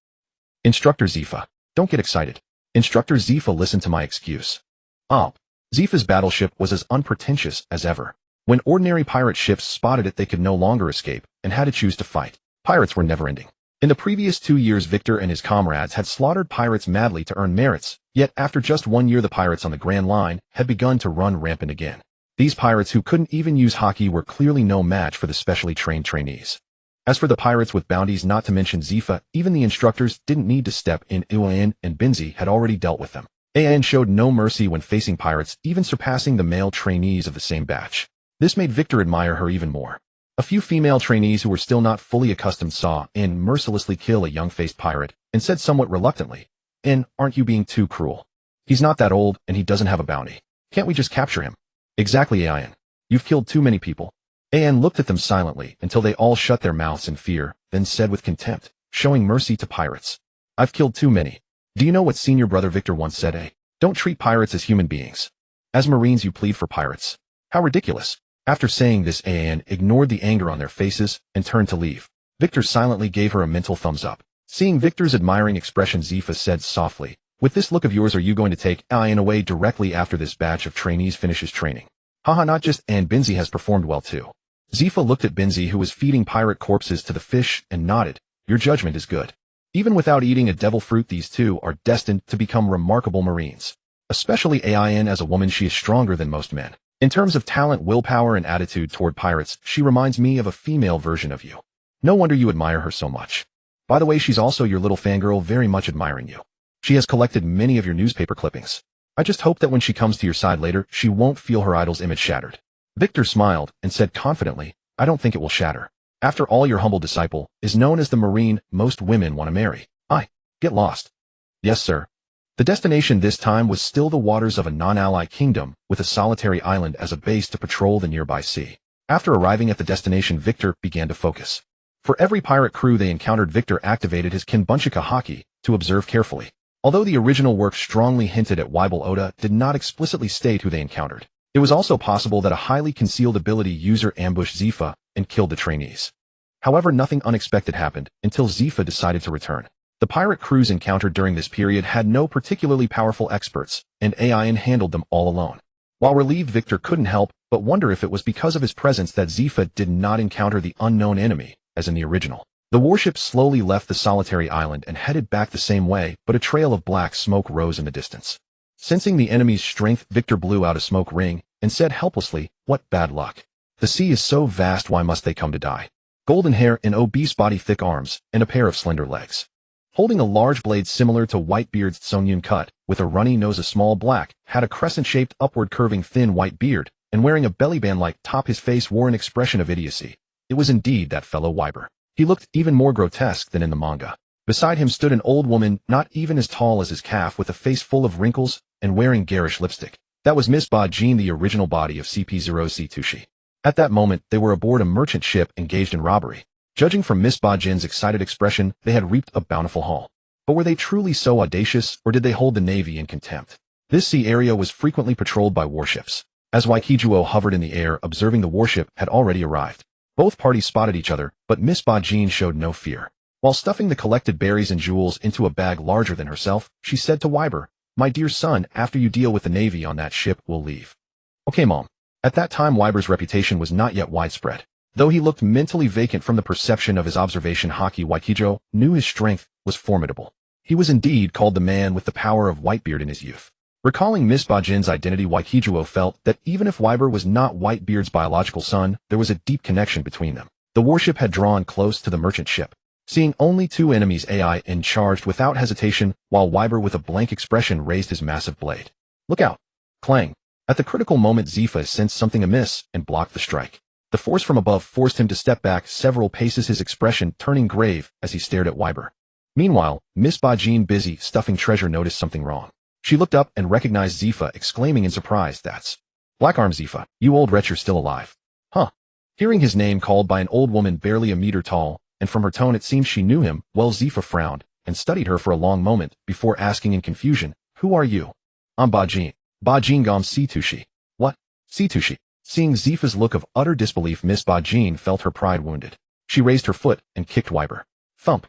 "Instructor Zifa, don't get excited." Instructor Zifa, listened to my excuse. Oh. Zifa's battleship was as unpretentious as ever. When ordinary pirate ships spotted it, they could no longer escape and had to choose to fight. Pirates were never-ending. In the previous 2 years, Victor and his comrades had slaughtered pirates madly to earn merits, yet after just 1 year the pirates on the Grand Line had begun to run rampant again. These pirates, who couldn't even use Haki, were clearly no match for the specially trained trainees. As for the pirates with bounties, not to mention Zifa, even the instructors didn't need to step in. Iwan and Binzi had already dealt with them. An showed no mercy when facing pirates, even surpassing the male trainees of the same batch. This made Victor admire her even more. A few female trainees who were still not fully accustomed saw N mercilessly kill a young-faced pirate and said somewhat reluctantly, "N, aren't you being too cruel? He's not that old and he doesn't have a bounty. Can't we just capture him?" "Exactly, Ian. You've killed too many people." An looked at them silently until they all shut their mouths in fear, then said with contempt, showing mercy to pirates. I've killed too many. Do you know what senior brother Victor once said, eh? Don't treat pirates as human beings. As Marines you plead for pirates. How ridiculous. After saying this, An ignored the anger on their faces and turned to leave. Victor silently gave her a mental thumbs up. Seeing Victor's admiring expression, Zifa said softly, with this look of yours, are you going to take An away directly after this batch of trainees finishes training? Haha, not just An, Binzi has performed well too. Zifa looked at Binzi, who was feeding pirate corpses to the fish, and nodded. Your judgment is good. Even without eating a devil fruit, these two are destined to become remarkable Marines. Especially An, as a woman she is stronger than most men. In terms of talent, willpower, and attitude toward pirates, she reminds me of a female version of you. No wonder you admire her so much. By the way, she's also your little fangirl, very much admiring you. She has collected many of your newspaper clippings. I just hope that when she comes to your side later, she won't feel her idol's image shattered. Victor smiled and said confidently, I don't think it will shatter. After all, your humble disciple is known as the Marine most women want to marry. Get lost. Yes, sir. The destination this time was still the waters of a non-ally kingdom, with a solitary island as a base to patrol the nearby sea. After arriving at the destination, Victor began to focus. For every pirate crew they encountered, Victor activated his Kinbunchika Haki to observe carefully. Although the original work strongly hinted at Weibel, Oda did not explicitly state who they encountered. It was also possible that a highly concealed ability user ambushed Zifa and killed the trainees. However, nothing unexpected happened until Zifa decided to return. The pirate crews encountered during this period had no particularly powerful experts, and An handled them all alone. While relieved, Victor couldn't help but wonder if it was because of his presence that Zifa did not encounter the unknown enemy, as in the original. The warship slowly left the solitary island and headed back the same way, but a trail of black smoke rose in the distance. Sensing the enemy's strength, Victor blew out a smoke ring and said helplessly, what bad luck. The sea is so vast, why must they come to die? Golden hair, an obese body, thick arms, and a pair of slender legs. Holding a large blade similar to Whitebeard's Songyun cut, with a runny nose, a small black, had a crescent-shaped, upward curving thin white beard, and wearing a bellyband-like top, his face wore an expression of idiocy. It was indeed that fellow Weiber. He looked even more grotesque than in the manga. Beside him stood an old woman, not even as tall as his calf, with a face full of wrinkles and wearing garish lipstick. That was Miss Ba-jin, the original body of CP0C Tushi. At that moment, they were aboard a merchant ship engaged in robbery. Judging from Miss Ba-jin's excited expression, they had reaped a bountiful haul. But were they truly so audacious, or did they hold the Navy in contempt? This sea area was frequently patrolled by warships. As Waikijuo hovered in the air, observing the warship had already arrived. Both parties spotted each other, but Miss Ba-jin showed no fear. While stuffing the collected berries and jewels into a bag larger than herself, she said to Weiber, my dear son, after you deal with the Navy on that ship, we'll leave. Okay, Mom. At that time, Weiber's reputation was not yet widespread. Though he looked mentally vacant from the perception of his observation, Haki Waikijo knew his strength was formidable. He was indeed called the man with the power of Whitebeard in his youth. Recalling Miss Ba-jin's identity, Waikijuo felt that even if Weiber was not Whitebeard's biological son, there was a deep connection between them. The warship had drawn close to the merchant ship. Seeing only two enemies, An charged without hesitation, while Weiber with a blank expression raised his massive blade. Look out! Clang! At the critical moment, Zifa sensed something amiss and blocked the strike. The force from above forced him to step back several paces, his expression turning grave as he stared at Weiber. Meanwhile, Miss Ba-jin, busy stuffing treasure, noticed something wrong. She looked up and recognized Zifa, exclaiming in surprise, that's Blackarm Zifa, you old wretch, you're still alive. Huh. Hearing his name called by an old woman barely a meter tall, and from her tone it seemed she knew him, well, Zifa frowned and studied her for a long moment before asking in confusion, who are you? I'm Ba-jin. Ba-jin gom Situshi. What? Situshi. Seeing Zifa's look of utter disbelief, Miss Ba-jin felt her pride wounded. She raised her foot and kicked Weiber. Thump.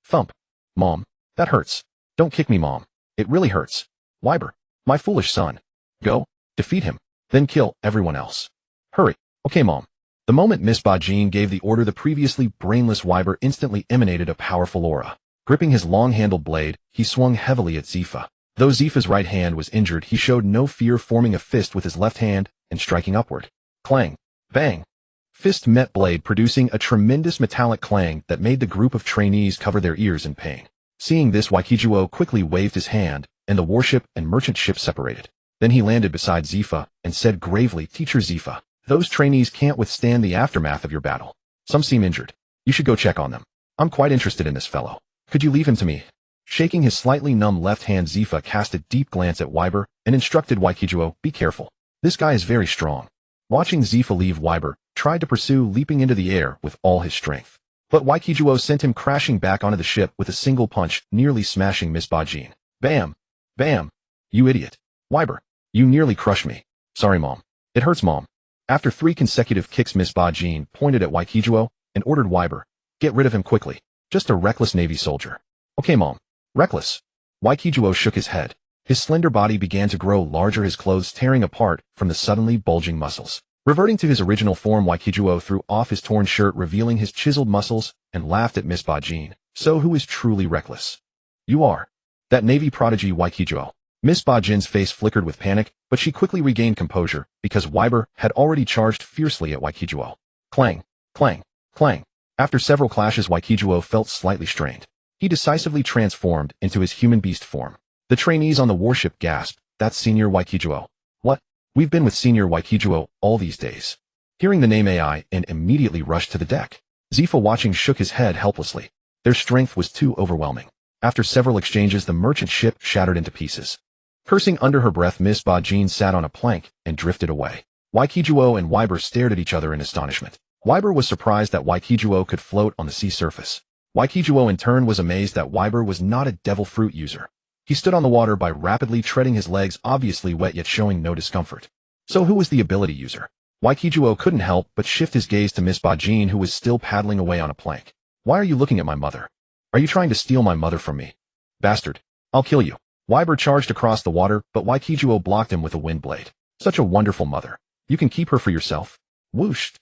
Thump. Mom. That hurts. Don't kick me, Mom. It really hurts. Weiber. My foolish son. Go. Defeat him. Then kill everyone else. Hurry. Okay, Mom. The moment Miss Ba-jin gave the order, the previously brainless Weiber instantly emanated a powerful aura. Gripping his long-handled blade, he swung heavily at Zifa. Though Zifa's right hand was injured, he showed no fear, forming a fist with his left hand and striking upward. Clang. Bang. Fist met blade, producing a tremendous metallic clang that made the group of trainees cover their ears in pain. Seeing this, Waikijuo quickly waved his hand, and the warship and merchant ship separated. Then he landed beside Zifa and said gravely, Teacher Zifa, those trainees can't withstand the aftermath of your battle. Some seem injured. You should go check on them. I'm quite interested in this fellow. Could you leave him to me? Shaking his slightly numb left hand, Zifa cast a deep glance at Weiber and instructed Waikijuo, be careful. This guy is very strong. Watching Zifa leave Weiber, tried to pursue, leaping into the air with all his strength. But Waikijuo sent him crashing back onto the ship with a single punch, nearly smashing Miss Bajin. Bam! Bam! You idiot. Wyber. You nearly crushed me. Sorry, Mom. It hurts, Mom. After 3 consecutive kicks, Miss Bajin pointed at Waikijuo and ordered Wyber, get rid of him quickly. Just a reckless Navy soldier. Okay, Mom. Reckless. Waikijuo shook his head. His slender body began to grow larger, his clothes tearing apart from the suddenly bulging muscles. Reverting to his original form, Waikijuo threw off his torn shirt, revealing his chiseled muscles, and laughed at Miss Bajin. So who is truly reckless? You are. That Navy prodigy, Waikijuo. Miss Bajin's face flickered with panic, but she quickly regained composure, because Wyber had already charged fiercely at Waikijuo. Clang, clang, clang. After several clashes, Waikijuo felt slightly strained. He decisively transformed into his human beast form. The trainees on the warship gasped, that's Senior Waikijuo. What? We've been with Senior Waikijuo all these days. Hearing the name AI and immediately rushed to the deck. Zifa, watching, shook his head helplessly. Their strength was too overwhelming. After several exchanges, the merchant ship shattered into pieces. Cursing under her breath, Miss Bajin sat on a plank and drifted away. Waikijuo and Wyber stared at each other in astonishment. Wyber was surprised that Waikijuo could float on the sea surface. Waikijuo in turn was amazed that Wyber was not a devil fruit user. He stood on the water by rapidly treading, his legs obviously wet yet showing no discomfort. So who was the ability user? Waikijuo couldn't help but shift his gaze to Miss Bajin, who was still paddling away on a plank. Why are you looking at my mother? Are you trying to steal my mother from me? Bastard. I'll kill you. Wyber charged across the water, but Waikijuo blocked him with a wind blade. Such a wonderful mother. You can keep her for yourself. Whooshed.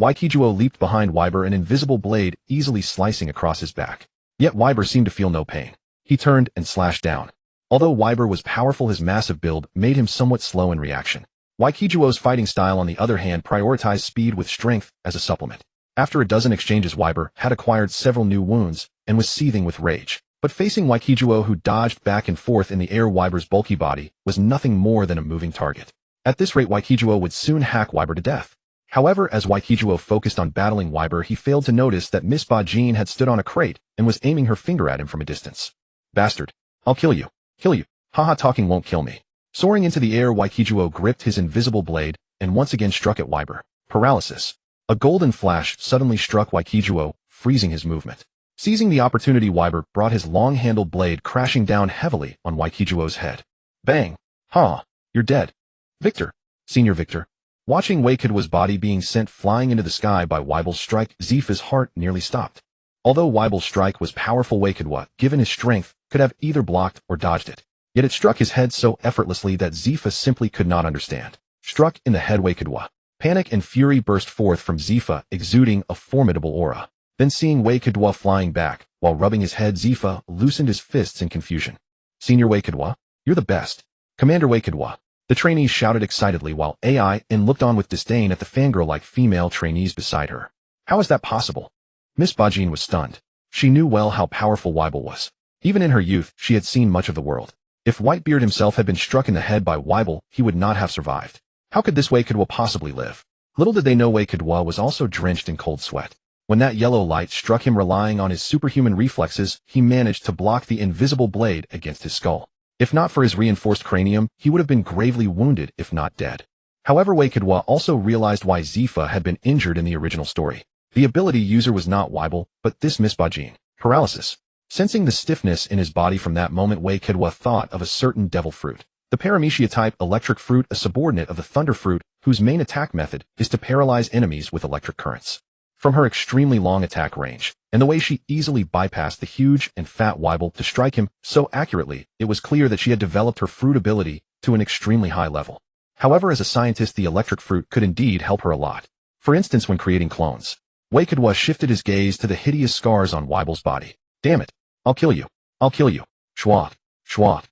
Waikijuo leaped behind Wyber, an invisible blade easily slicing across his back. Yet Wyber seemed to feel no pain. He turned and slashed down. Although Wyber was powerful, his massive build made him somewhat slow in reaction. Waikijuo's fighting style, on the other hand, prioritized speed with strength as a supplement. After a dozen exchanges, Wyber had acquired several new wounds and was seething with rage. But facing Waikijuo, who dodged back and forth in the air, Wyber's bulky body was nothing more than a moving target. At this rate, Waikijuo would soon hack Wyber to death. However, as Waikijuo focused on battling Wyber, he failed to notice that Miss Bajin had stood on a crate and was aiming her finger at him from a distance. Bastard. I'll kill you. Kill you. Haha, talking won't kill me. Soaring into the air, Waikijuo gripped his invisible blade and once again struck at Wyber. Paralysis. A golden flash suddenly struck Waikijuo, freezing his movement. Seizing the opportunity, Wyber brought his long-handled blade crashing down heavily on Waikijuo's head. Bang! Ha! You're dead. Victor. Senior Victor. Watching Waikijuo's body being sent flying into the sky by Wyber's strike, Zifa's heart nearly stopped. Although Wyber's strike was powerful, Waikijuo, given his strength, could have either blocked or dodged it. Yet it struck his head so effortlessly that Zifa simply could not understand. Struck in the head, Waikijuo. Panic and fury burst forth from Zifa, exuding a formidable aura. Then, seeing Waikijuo flying back, while rubbing his head, Zifa loosened his fists in confusion. Senior Waikijuo, you're the best. Commander Waikijuo. The trainees shouted excitedly, while AI looked on with disdain at the fangirl-like female trainees beside her. How is that possible? Miss Bajin was stunned. She knew well how powerful Wyber was. Even in her youth, she had seen much of the world. If Whitebeard himself had been struck in the head by Wyber, he would not have survived. How could this Waikijuo possibly live? Little did they know Waikijuo was also drenched in cold sweat. When that yellow light struck him, relying on his superhuman reflexes, he managed to block the invisible blade against his skull. If not for his reinforced cranium, he would have been gravely wounded, if not dead. However, Waikijuo also realized why Zifa had been injured in the original story. The ability user was not Wyber, but this Miss Bajin. Paralysis. Sensing the stiffness in his body from that moment, Waikijuo thought of a certain devil fruit. The Paramecia-type electric fruit, a subordinate of the thunder fruit, whose main attack method is to paralyze enemies with electric currents. From her extremely long attack range, and the way she easily bypassed the huge and fat Wyber to strike him so accurately, it was clear that she had developed her fruit ability to an extremely high level. However, as a scientist, the electric fruit could indeed help her a lot. For instance, when creating clones. Waikijuo shifted his gaze to the hideous scars on Wyber's body. Damn it. I'll kill you. I'll kill you. Schwat. Schwat.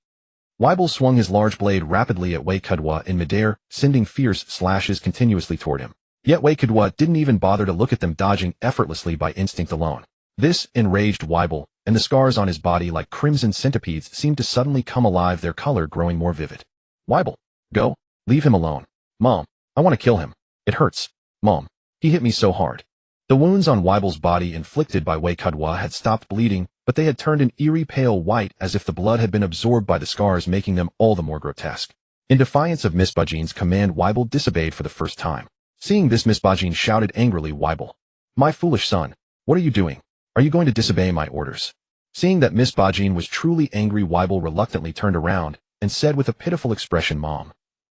Wyber swung his large blade rapidly at Waikijuo in midair, sending fierce slashes continuously toward him. Yet Waikijuo didn't even bother to look at them, dodging effortlessly by instinct alone. This enraged Wyber, and the scars on his body like crimson centipedes seemed to suddenly come alive, their color growing more vivid. Wyber, go. Leave him alone. Mom, I want to kill him. It hurts. Mom, he hit me so hard. The wounds on Wyber's body inflicted by Waikijuo had stopped bleeding, but they had turned an eerie pale white as if the blood had been absorbed by the scars, making them all the more grotesque. In defiance of Miss Bajin's command, Wyber disobeyed for the first time. Seeing this, Miss Bajin shouted angrily, Weibel. My foolish son, what are you doing? Are you going to disobey my orders? Seeing that Miss Bajin was truly angry, Weibel reluctantly turned around and said with a pitiful expression, Mom.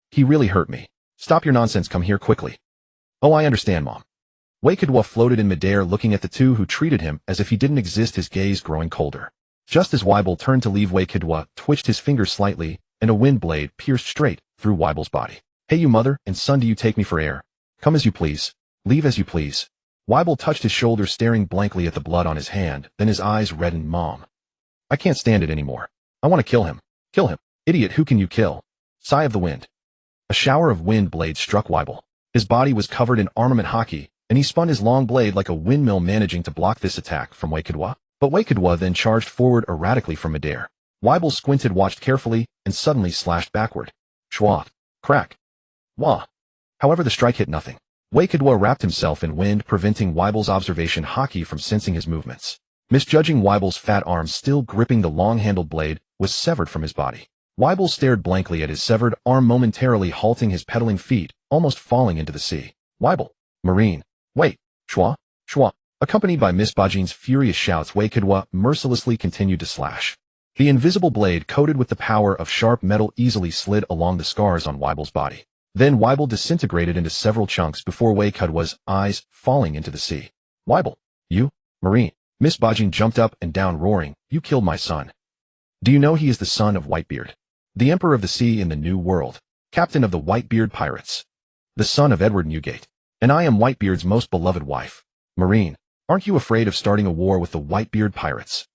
He really hurt me. Stop your nonsense, come here quickly. Oh, I understand, Mom. Wei Kidwa floated in midair looking at the two who treated him as if he didn't exist, his gaze growing colder. Just as Weibel turned to leave, Wei Kidwa twitched his fingers slightly and a wind blade pierced straight through Weibel's body. Hey, you mother and son, do you take me for air? Come as you please. Leave as you please. Weibel touched his shoulder, staring blankly at the blood on his hand, then his eyes reddened. Mom. I can't stand it anymore. I want to kill him. Kill him. Idiot, who can you kill? Sigh of the wind. A shower of wind blades struck Weibel. His body was covered in armament Haki, and he spun his long blade like a windmill, managing to block this attack from Wei Kidwa. But Wei Kidwa then charged forward erratically from midair. Weibel squinted, watched carefully, and suddenly slashed backward. Schwa. Crack. Wah. However, the strike hit nothing. Wei Kidwa wrapped himself in wind, preventing Weibel's observation Haki from sensing his movements. Misjudging Weibel's fat arm still gripping the long-handled blade, was severed from his body. Weibel stared blankly at his severed arm, momentarily halting his pedaling feet, almost falling into the sea. Weibel. Marine. Wait. Schwa. Schwa. Accompanied by Miss Bajin's furious shouts, Wei Kidwa mercilessly continued to slash. The invisible blade, coated with the power of sharp metal, easily slid along the scars on Weibel's body. Then Weibel disintegrated into several chunks before Wei Kidwa's eyes falling into the sea. Weibel. You? Marine. Miss Bajin jumped up and down, roaring, You killed my son. Do you know he is the son of Whitebeard, the Emperor of the Sea in the New World, captain of the Whitebeard pirates, the son of Edward Newgate, and I am Whitebeard's most beloved wife. Marine, aren't you afraid of starting a war with the Whitebeard pirates?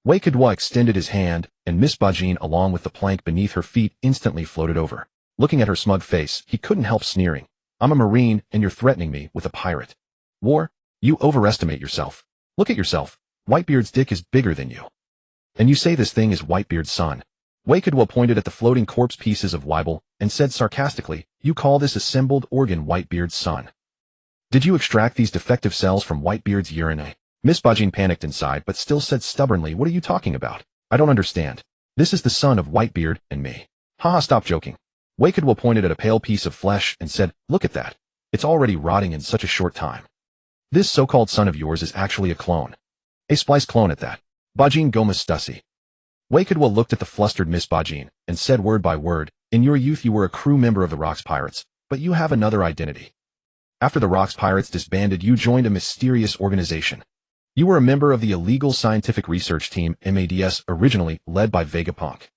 Wei Kidwa extended his hand, and Miss Bajin, along with the plank beneath her feet, instantly floated over. Looking at her smug face, he couldn't help sneering. I'm a Marine, and you're threatening me with a pirate war? You overestimate yourself. Look at yourself. Whitebeard's dick is bigger than you. And you say this thing is Whitebeard's son. Wei Kidwa pointed at the floating corpse pieces of Weibel and said sarcastically, You call this assembled organ Whitebeard's son? Did you extract these defective cells from Whitebeard's urine? Miss Bajin panicked inside but still said stubbornly, What are you talking about? I don't understand. This is the son of Whitebeard and me. Haha, stop joking. Wei Kidwa pointed at a pale piece of flesh and said, Look at that. It's already rotting in such a short time. This so-called son of yours is actually a clone. A splice clone at that. Bajin Gomez Stussy. Wei Kidwa looked at the flustered Miss Bajin and said word by word, In your youth you were a crew member of the Rocks Pirates, but you have another identity. After the Rocks Pirates disbanded, you joined a mysterious organization. You were a member of the illegal scientific research team MADS, originally led by Vegapunk.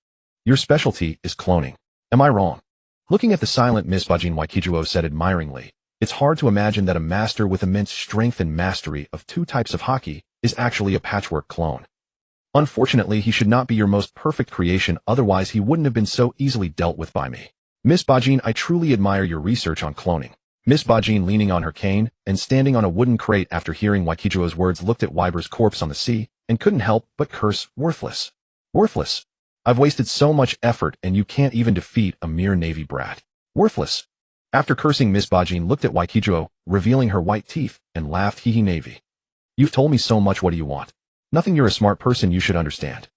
Your specialty is cloning. Am I wrong? Looking at the silent Miss Bajin, Waikijuo said admiringly, It's hard to imagine that a master with immense strength and mastery of two types of Haki is actually a patchwork clone. Unfortunately, he should not be your most perfect creation, otherwise he wouldn't have been so easily dealt with by me. Miss Bajin, I truly admire your research on cloning. Miss Bajin, leaning on her cane and standing on a wooden crate after hearing Waikijuo's words, looked at Weiber's corpse on the sea and couldn't help but curse, Worthless. Worthless. I've wasted so much effort and you can't even defeat a mere Navy brat. Worthless. After cursing, Miss Bajin looked at Waikijuo, revealing her white teeth, and laughed, Hee hee, Navy. You've told me so much, what do you want? Nothing, you're a smart person, you should understand.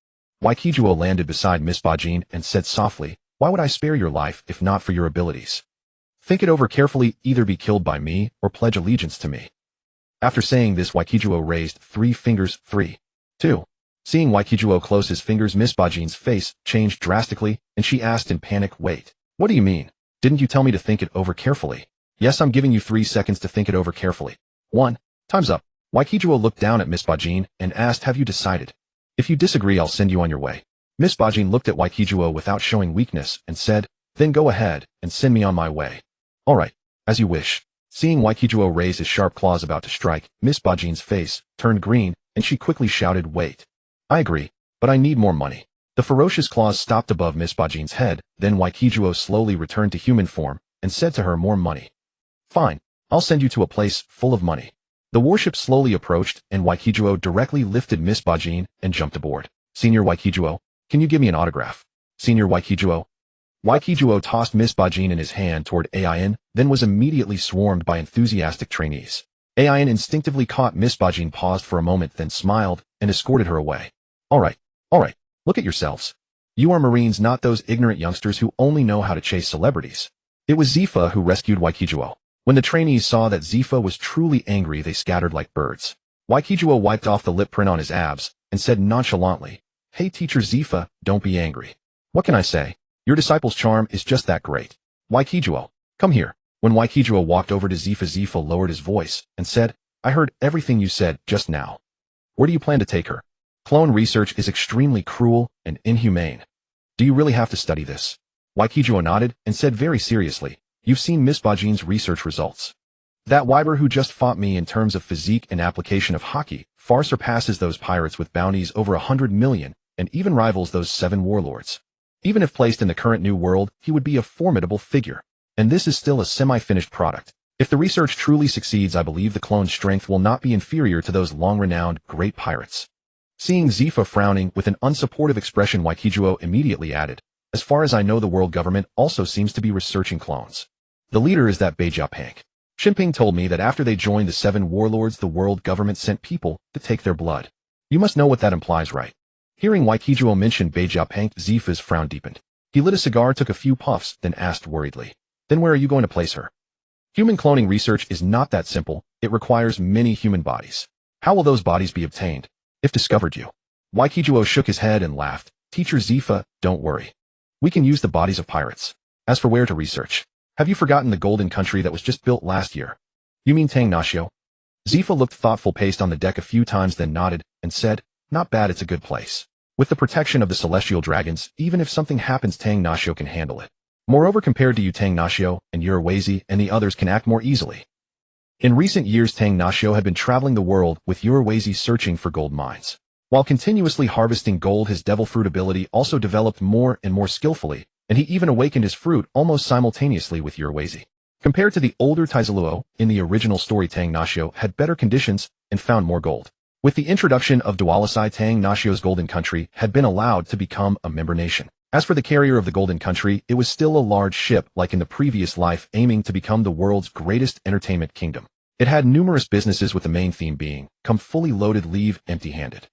Waikijuo landed beside Miss Bajin and said softly, Why would I spare your life if not for your abilities? Think it over carefully, either be killed by me or pledge allegiance to me. After saying this, Waikijuo raised 3 fingers, 3, 2. Seeing Waikijuo close his fingers, Miss Bajin's face changed drastically, and she asked in panic, Wait, what do you mean? Didn't you tell me to think it over carefully? Yes, I'm giving you 3 seconds to think it over carefully. 1. Time's up. Waikijuo looked down at Miss Bajin and asked, Have you decided? If you disagree, I'll send you on your way. Miss Bajin looked at Waikijuo without showing weakness and said, Then go ahead and send me on my way. All right, as you wish. Seeing Waikijuo raise his sharp claws about to strike, Miss Bajin's face turned green and she quickly shouted, Wait. I agree, but I need more money. The ferocious claws stopped above Miss Bajin's head, then Waikijuo slowly returned to human form and said to her, More money. Fine, I'll send you to a place full of money. The warship slowly approached and Waikijuo directly lifted Miss Bajin and jumped aboard. Senior Waikijuo, can you give me an autograph? Senior Waikijuo. Waikijuo tossed Miss Bajin in his hand toward Ain, then was immediately swarmed by enthusiastic trainees. Ain instinctively caught Miss Bajin, paused for a moment, then smiled and escorted her away. All right, look at yourselves. You are Marines, not those ignorant youngsters who only know how to chase celebrities. It was Zifa who rescued Waikijuo. When the trainees saw that Zifa was truly angry, they scattered like birds. Waikijuo wiped off the lip print on his abs and said nonchalantly, "Hey teacher Zifa, don't be angry. What can I say? Your disciple's charm is just that great. Waikijuo, come here." When Waikijuo walked over to Zifa, Zifa lowered his voice and said, "I heard everything you said just now. Where do you plan to take her? Clone research is extremely cruel and inhumane. Do you really have to study this?" Waikijuo nodded and said very seriously, "You've seen Miss Bajin's research results. That wyber who just fought me in terms of physique and application of Haki far surpasses those pirates with bounties over 100 million and even rivals those 7 warlords. Even if placed in the current new world, he would be a formidable figure. And this is still a semi-finished product. If the research truly succeeds, I believe the clone's strength will not be inferior to those long-renowned great pirates." Seeing Zifa frowning with an unsupportive expression, Waikijuo immediately added, "As far as I know, the world government also seems to be researching clones. The leader is that Beijiapank. Shinping told me that after they joined the 7 warlords, the world government sent people to take their blood. You must know what that implies, right?" Hearing Waikijuo mention Beijiapank, Zifa's frown deepened. He lit a cigar, took a few puffs, then asked worriedly, "Then where are you going to place her?" "Human cloning research is not that simple. It requires many human bodies. How will those bodies be obtained? If discovered you?" Waikijuo shook his head and laughed. "Teacher Zifa, don't worry. We can use the bodies of pirates. As for where to research, have you forgotten the golden country that was just built last year? You mean Tang Nashio?" Zifa looked thoughtful, paced on the deck a few times, then nodded and said, "Not bad, it's a good place. With the protection of the celestial dragons, even if something happens, Tang Nashio can handle it. Moreover, compared to you, Tang Nashio and Urawazi and the others can act more easily." In recent years, Tang Nashio had been traveling the world with Urawazi searching for gold mines. While continuously harvesting gold, his devil fruit ability also developed more and more skillfully, and he even awakened his fruit almost simultaneously with Urawazi. Compared to the older Taizaluo, in the original story, Tang Nashio had better conditions and found more gold. With the introduction of Dualisai, Tang Nashio's golden country had been allowed to become a member nation. As for the carrier of the golden country, it was still a large ship like in the previous life, aiming to become the world's greatest entertainment kingdom. It had numerous businesses, with the main theme being, "Come fully loaded, leave empty-handed."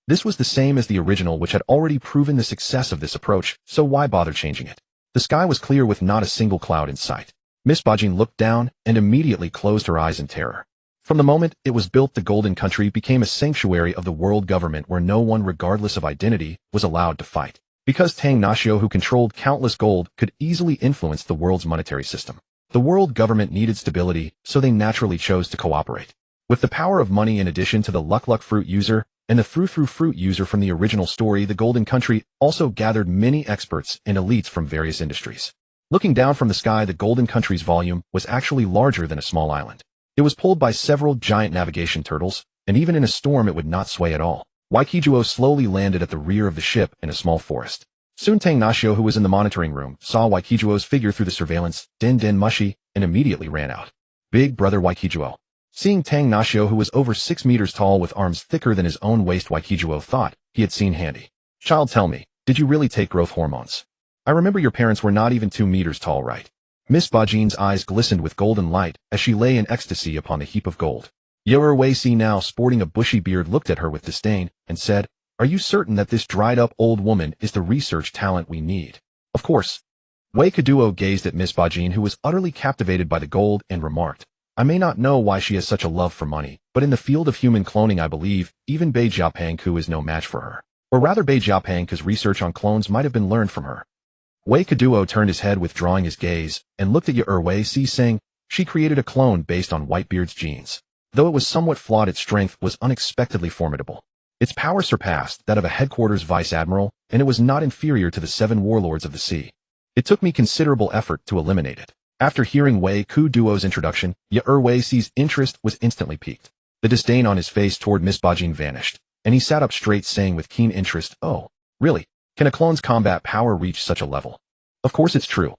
This was the same as the original, which had already proven the success of this approach, so why bother changing it? The sky was clear with not a single cloud in sight. Miss Bajin looked down and immediately closed her eyes in terror. From the moment it was built, the golden country became a sanctuary of the world government where no one, regardless of identity, was allowed to fight. Because Tang Nashio, who controlled countless gold, could easily influence the world's monetary system. The world government needed stability, so they naturally chose to cooperate. With the power of money, in addition to the Luck fruit user and the Through fruit user from the original story, the golden country also gathered many experts and elites from various industries. Looking down from the sky, the golden country's volume was actually larger than a small island. It was pulled by several giant navigation turtles, and even in a storm it would not sway at all. Waikijuo slowly landed at the rear of the ship in a small forest. Soon Tang Nashio, who was in the monitoring room, saw Waikijuo's figure through the surveillance, den mushy, and immediately ran out. "Big brother Waikijuo." Seeing Tang Nashio, who was over 6 meters tall with arms thicker than his own waist, Waikijuo thought he had seen Handy. "Child, tell me, did you really take growth hormones? I remember your parents were not even 2 meters tall, right?" Miss Bajin's eyes glistened with golden light as she lay in ecstasy upon the heap of gold. Urawazi, now sporting a bushy beard, looked at her with disdain and said, "Are you certain that this dried-up old woman is the research talent we need?" "Of course." Waikijuo gazed at Miss Bajin, who was utterly captivated by the gold, and remarked, "I may not know why she has such a love for money, but in the field of human cloning, I believe even Beijiapanku is no match for her. Or rather, Beijiapanku's research on clones might have been learned from her." Waikijuo turned his head, withdrawing his gaze, and looked at Urawazi, saying, "She created a clone based on Whitebeard's genes. Though it was somewhat flawed, its strength was unexpectedly formidable. Its power surpassed that of a headquarters vice admiral, and it was not inferior to the 7 warlords of the sea. It took me considerable effort to eliminate it." After hearing Waikijuo's introduction, Urawazi's interest was instantly piqued. The disdain on his face toward Miss Bajin vanished, and he sat up straight, saying with keen interest, "Oh, really? Can a clone's combat power reach such a level?" "Of course it's true."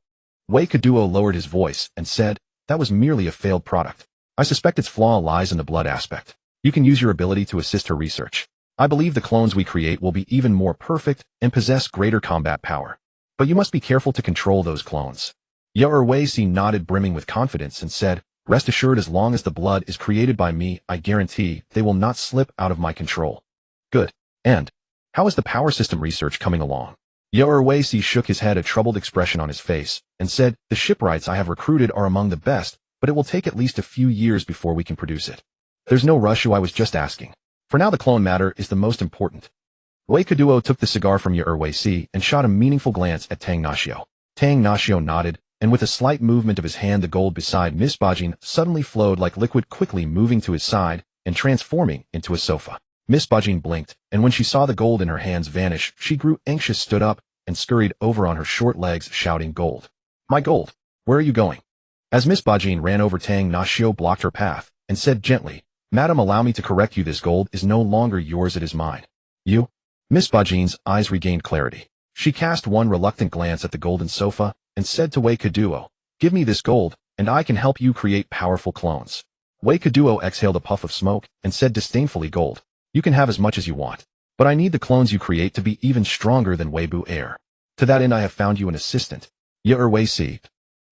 Waikijuo lowered his voice and said, "That was merely a failed product. I suspect its flaw lies in the blood aspect. You can use your ability to assist her research. I believe the clones we create will be even more perfect and possess greater combat power. But you must be careful to control those clones." Urawazi nodded, brimming with confidence, and said, "Rest assured, as long as the blood is created by me, I guarantee they will not slip out of my control." "Good. And how is the power system research coming along?" Urawazi shook his head, a troubled expression on his face, and said, "The shipwrights I have recruited are among the best, but it will take at least a few years before we can produce it. There's no rush. I was just asking. For now, the clone matter is the most important. Wei Kaduo took the cigar from Wei and shot a meaningful glance at Tang Nashio. Tang Nashio nodded, and with a slight movement of his hand, the gold beside Miss Bajin suddenly flowed like liquid, quickly moving to his side and transforming into a sofa. Miss Bajin blinked, and when she saw the gold in her hands vanish, she grew anxious, stood up, and scurried over on her short legs, shouting, "Gold! My gold! Where are you going?" As Miss Bajin ran over, Tang Nashio blocked her path and said gently, "Madam, allow me to correct you. This gold is no longer yours, it is mine." "You?" Miss Bajin's eyes regained clarity. She cast one reluctant glance at the golden sofa and said to Wei Kaduo, "Give me this gold, and I can help you create powerful clones." Wei Kaduo exhaled a puff of smoke and said disdainfully, "Gold. You can have as much as you want, but I need the clones you create to be even stronger than Weibu Air. To that end, I have found you an assistant, Wei Si."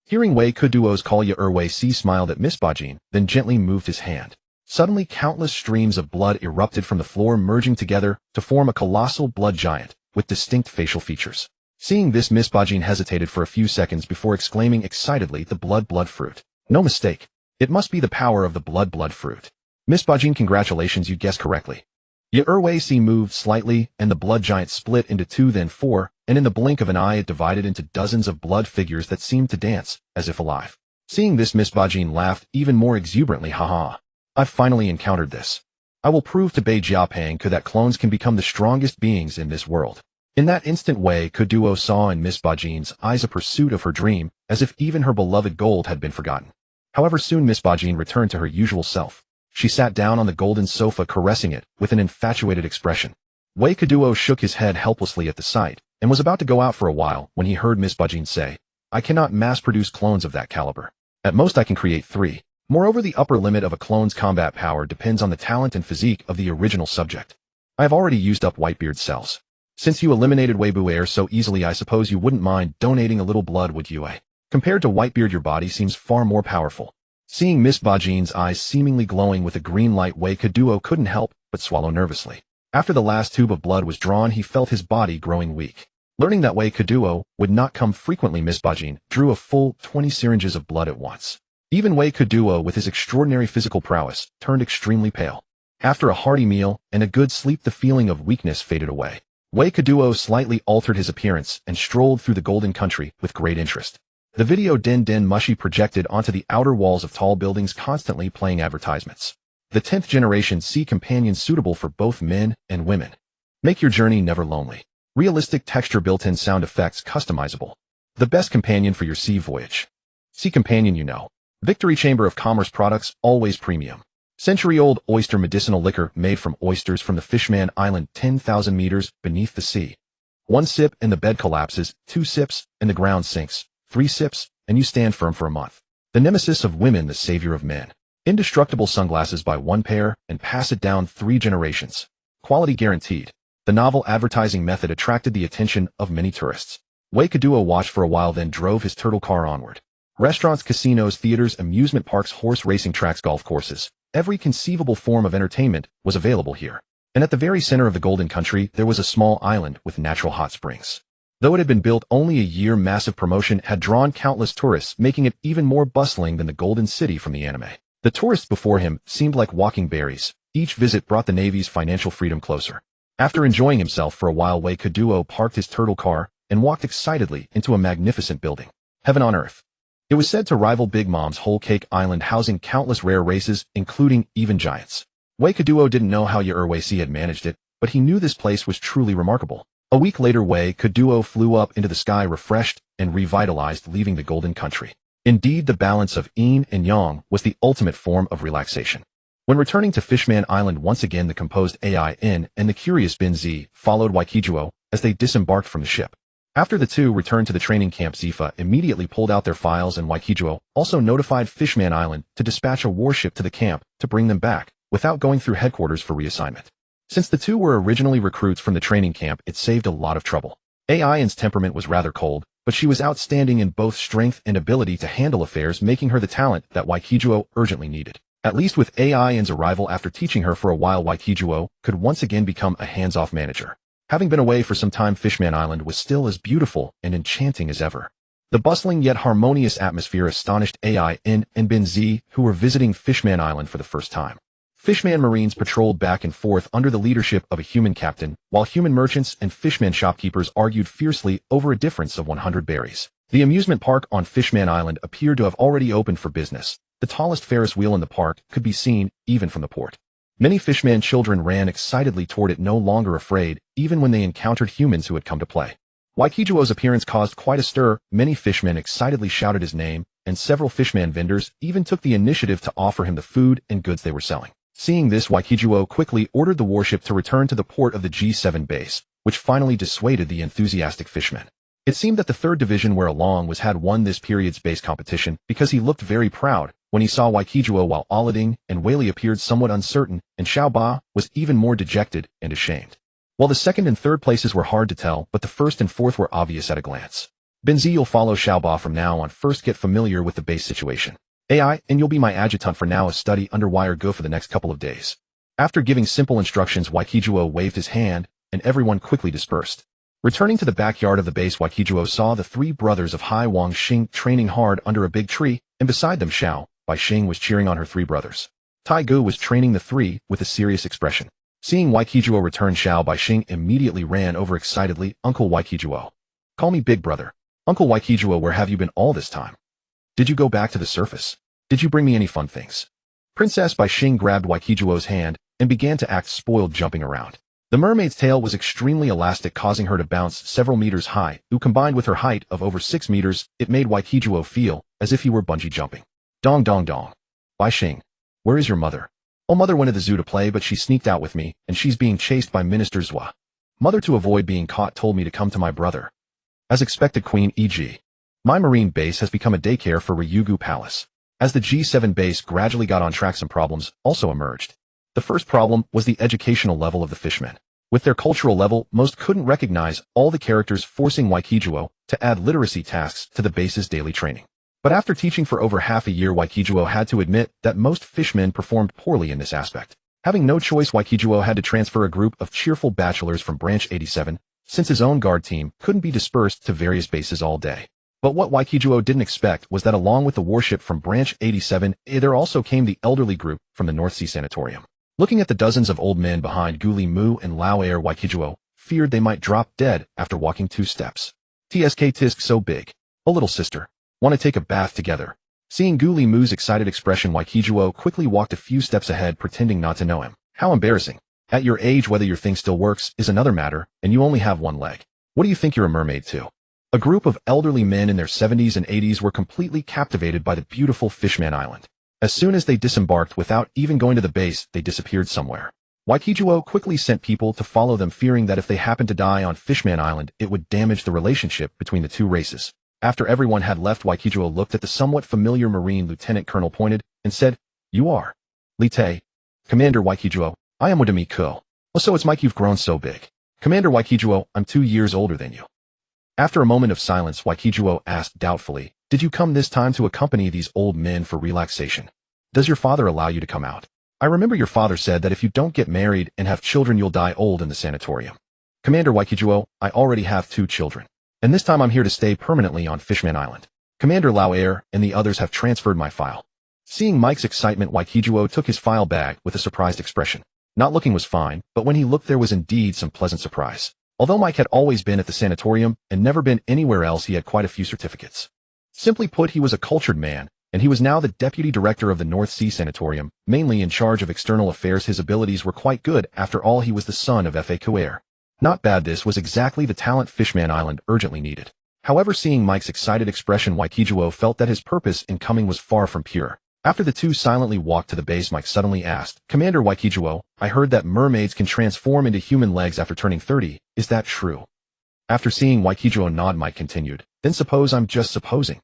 Hearing Wei Kaduo's call, Wei Si smiled at Miss Bajin, then gently moved his hand. Suddenly, countless streams of blood erupted from the floor, merging together to form a colossal blood giant with distinct facial features. Seeing this, Miss Bajin hesitated for a few seconds before exclaiming excitedly, "The blood fruit. No mistake. It must be the power of the blood fruit." "Miss Bajin, congratulations, you guessed correctly." Wei Si moved slightly, and the blood giant split into two, then four, and in the blink of an eye it divided into dozens of blood figures that seemed to dance, as if alive. Seeing this, Miss Bajin laughed even more exuberantly, "Haha. I've finally encountered this. I will prove to Bei Jiapeng that clones can become the strongest beings in this world." In that instant, Wei Kaduo saw in Miss Bajin's eyes a pursuit of her dream, as if even her beloved gold had been forgotten. However, soon Miss Bajin returned to her usual self. She sat down on the golden sofa, caressing it with an infatuated expression. Wei Kaduo shook his head helplessly at the sight, and was about to go out for a while when he heard Miss Bajin say, "I cannot mass-produce clones of that caliber. At most I can create 3. Moreover, the upper limit of a clone's combat power depends on the talent and physique of the original subject. I have already used up Whitebeard's cells. Since you eliminated Weibu Air so easily, I suppose you wouldn't mind donating a little blood, would you? Compared to Whitebeard, your body seems far more powerful." Seeing Miss Bajin's eyes seemingly glowing with a green light, Wei Kaduo couldn't help but swallow nervously. After the last tube of blood was drawn, he felt his body growing weak. Learning that Wei Kaduo would not come frequently, Miss Bajin drew a full 20 syringes of blood at once. Even Wei Kaduo, with his extraordinary physical prowess, turned extremely pale. After a hearty meal and a good sleep, the feeling of weakness faded away. Wei Kaduo slightly altered his appearance and strolled through the Golden Country with great interest. The video Den Den Mushi projected onto the outer walls of tall buildings, constantly playing advertisements. The 10th generation sea companion suitable for both men and women. Make your journey never lonely. Realistic texture, built-in sound effects, customizable. The best companion for your sea voyage. Sea companion, you know. Victory Chamber of Commerce products, always premium. Century-old oyster medicinal liquor made from oysters from the Fishman Island, 10,000 meters beneath the sea. 1 sip and the bed collapses, 2 sips and the ground sinks, 3 sips and you stand firm for a month. The nemesis of women, the savior of men. Indestructible sunglasses, buy 1 pair and pass it down 3 generations. Quality guaranteed. The novel advertising method attracted the attention of many tourists. Wei Kaduo watched for a while, then drove his turtle car onward. Restaurants, casinos, theaters, amusement parks, horse racing tracks, golf courses. Every conceivable form of entertainment was available here. And at the very center of the Golden Country, there was a small island with natural hot springs. Though it had been built only a year, massive promotion had drawn countless tourists, making it even more bustling than the Golden City from the anime. The tourists before him seemed like walking berries. Each visit brought the Navy's financial freedom closer. After enjoying himself for a while, Wei Kaduo parked his turtle car and walked excitedly into a magnificent building. Heaven on earth. It was said to rival Big Mom's Whole Cake Island, housing countless rare races, including even giants. Wei Kaduo didn't know how Wei Si had managed it, but he knew this place was truly remarkable. A week later, Wei Kaduo flew up into the sky, refreshed and revitalized, leaving the Golden Country. Indeed, the balance of yin and yang was the ultimate form of relaxation. When returning to Fishman Island once again, the composed AI N and the curious Bin Z followed Waikijuo as they disembarked from the ship. After the two returned to the training camp, Zifa immediately pulled out their files, and Waikijuo also notified Fishman Island to dispatch a warship to the camp to bring them back, without going through headquarters for reassignment. Since the two were originally recruits from the training camp, it saved a lot of trouble. AIN's temperament was rather cold, but she was outstanding in both strength and ability to handle affairs, making her the talent that Waikijuo urgently needed. At least with AIN's arrival, after teaching her for a while, Waikijuo could once again become a hands-off manager. Having been away for some time, Fishman Island was still as beautiful and enchanting as ever. The bustling yet harmonious atmosphere astonished AI and Ben Z, who were visiting Fishman Island for the first time. Fishman Marines patrolled back and forth under the leadership of a human captain, while human merchants and Fishman shopkeepers argued fiercely over a difference of 100 berries. The amusement park on Fishman Island appeared to have already opened for business. The tallest Ferris wheel in the park could be seen, even from the port. Many Fishman children ran excitedly toward it, no longer afraid, even when they encountered humans who had come to play. Waikijuo's appearance caused quite a stir. Many fishmen excitedly shouted his name, and several Fishman vendors even took the initiative to offer him the food and goods they were selling. Seeing this, Waikijuo quickly ordered the warship to return to the port of the G7 base, which finally dissuaded the enthusiastic fishmen. It seemed that the 3rd Division where Along had won this period's base competition because he looked very proud when he saw Waikijuo, while Alading and Whaley appeared somewhat uncertain, and Xiao Ba was even more dejected and ashamed. While the 2nd and 3rd places were hard to tell, but the 1st and 4th were obvious at a glance. Ben Z, you'll follow Xiao Ba from now on. First, get familiar with the base situation. AI, and you'll be my adjutant for now. A study under wire go for the next couple of days. After giving simple instructions, Waikijuo waved his hand, and everyone quickly dispersed. Returning to the backyard of the base, Waikijuo saw the 3 brothers of Hai Wang Xing training hard under a big tree, and beside them Xiao Bai Xing was cheering on her 3 brothers. Tai Gu was training the 3 with a serious expression. Seeing Waikijuo return, Xiao Bai Xing immediately ran over excitedly. Uncle Waikijuo. Call me big brother. Uncle Waikijuo, where have you been all this time? Did you go back to the surface? Did you bring me any fun things? Princess Bai Xing grabbed Waikijuo's hand and began to act spoiled, jumping around. The mermaid's tail was extremely elastic, causing her to bounce several meters high, combined with her height of over 6 meters, it made Waikijuo feel as if he were bungee jumping. Dong dong dong. Bai Xing. Where is your mother? Oh, mother went to the zoo to play, but she sneaked out with me, and she's being chased by Minister Zhua. Mother, to avoid being caught, told me to come to my brother. As expected, Queen, e.g. My marine base has become a daycare for Ryugu Palace. As the G7 base gradually got on track, some problems also emerged. The first problem was the educational level of the fishmen. With their cultural level, most couldn't recognize all the characters, forcing Waikijuo to add literacy tasks to the base's daily training. But after teaching for over half a year, Waikijuo had to admit that most fishmen performed poorly in this aspect. Having no choice, Waikijuo had to transfer a group of cheerful bachelors from Branch 87, since his own guard team couldn't be dispersed to various bases all day. But what Waikijuo didn't expect was that along with the warship from Branch 87, there also came the elderly group from the North Sea Sanatorium. Looking at the dozens of old men behind Guli Mu and Lao Air, Waikijuo feared they might drop dead after walking 2 steps. TSK Tisk so big. Oh, little sister. Want to take a bath together? Seeing Guli Mu's excited expression, Waikijuo quickly walked a few steps ahead, pretending not to know him. How embarrassing. At your age, whether your thing still works is another matter, and you only have 1 leg. What do you think you're a mermaid to? A group of elderly men in their 70s and 80s were completely captivated by the beautiful Fishman Island. As soon as they disembarked, without even going to the base, they disappeared somewhere. Waikijuo quickly sent people to follow them, fearing that if they happened to die on Fishman Island, it would damage the relationship between the 2 races. After everyone had left, Waikijuo looked at the somewhat familiar Marine Lieutenant Colonel, pointed, and said, You are Li Te. Commander Waikijuo, I am Wadami Ko. Oh, so it's Mike, you've grown so big. Commander Waikijuo, I'm 2 years older than you. After a moment of silence, Waikijuo asked doubtfully, Did you come this time to accompany these old men for relaxation? Does your father allow you to come out? I remember your father said that if you don't get married and have children, you'll die old in the sanatorium. Commander Waikijuo, I already have 2 children. And this time I'm here to stay permanently on Fishman Island. Commander Lao Air and the others have transferred my file. Seeing Mike's excitement, Waikijuo took his file bag with a surprised expression. Not looking was fine, but when he looked, there was indeed some pleasant surprise. Although Mike had always been at the sanatorium and never been anywhere else, he had quite a few certificates. Simply put, he was a cultured man, and he was now the deputy director of the North Sea Sanatorium, mainly in charge of external affairs. His abilities were quite good. After all, he was the son of F.A. Kuair. Not bad. This was exactly the talent Fishman Island urgently needed. However, seeing Mike's excited expression, Waikijuo felt that his purpose in coming was far from pure. After the 2 silently walked to the base, Mike suddenly asked, Commander Waikijuo, I heard that mermaids can transform into human legs after turning 30. Is that true? After seeing Waikijuo nod, Mike continued, Then suppose I'm just supposing.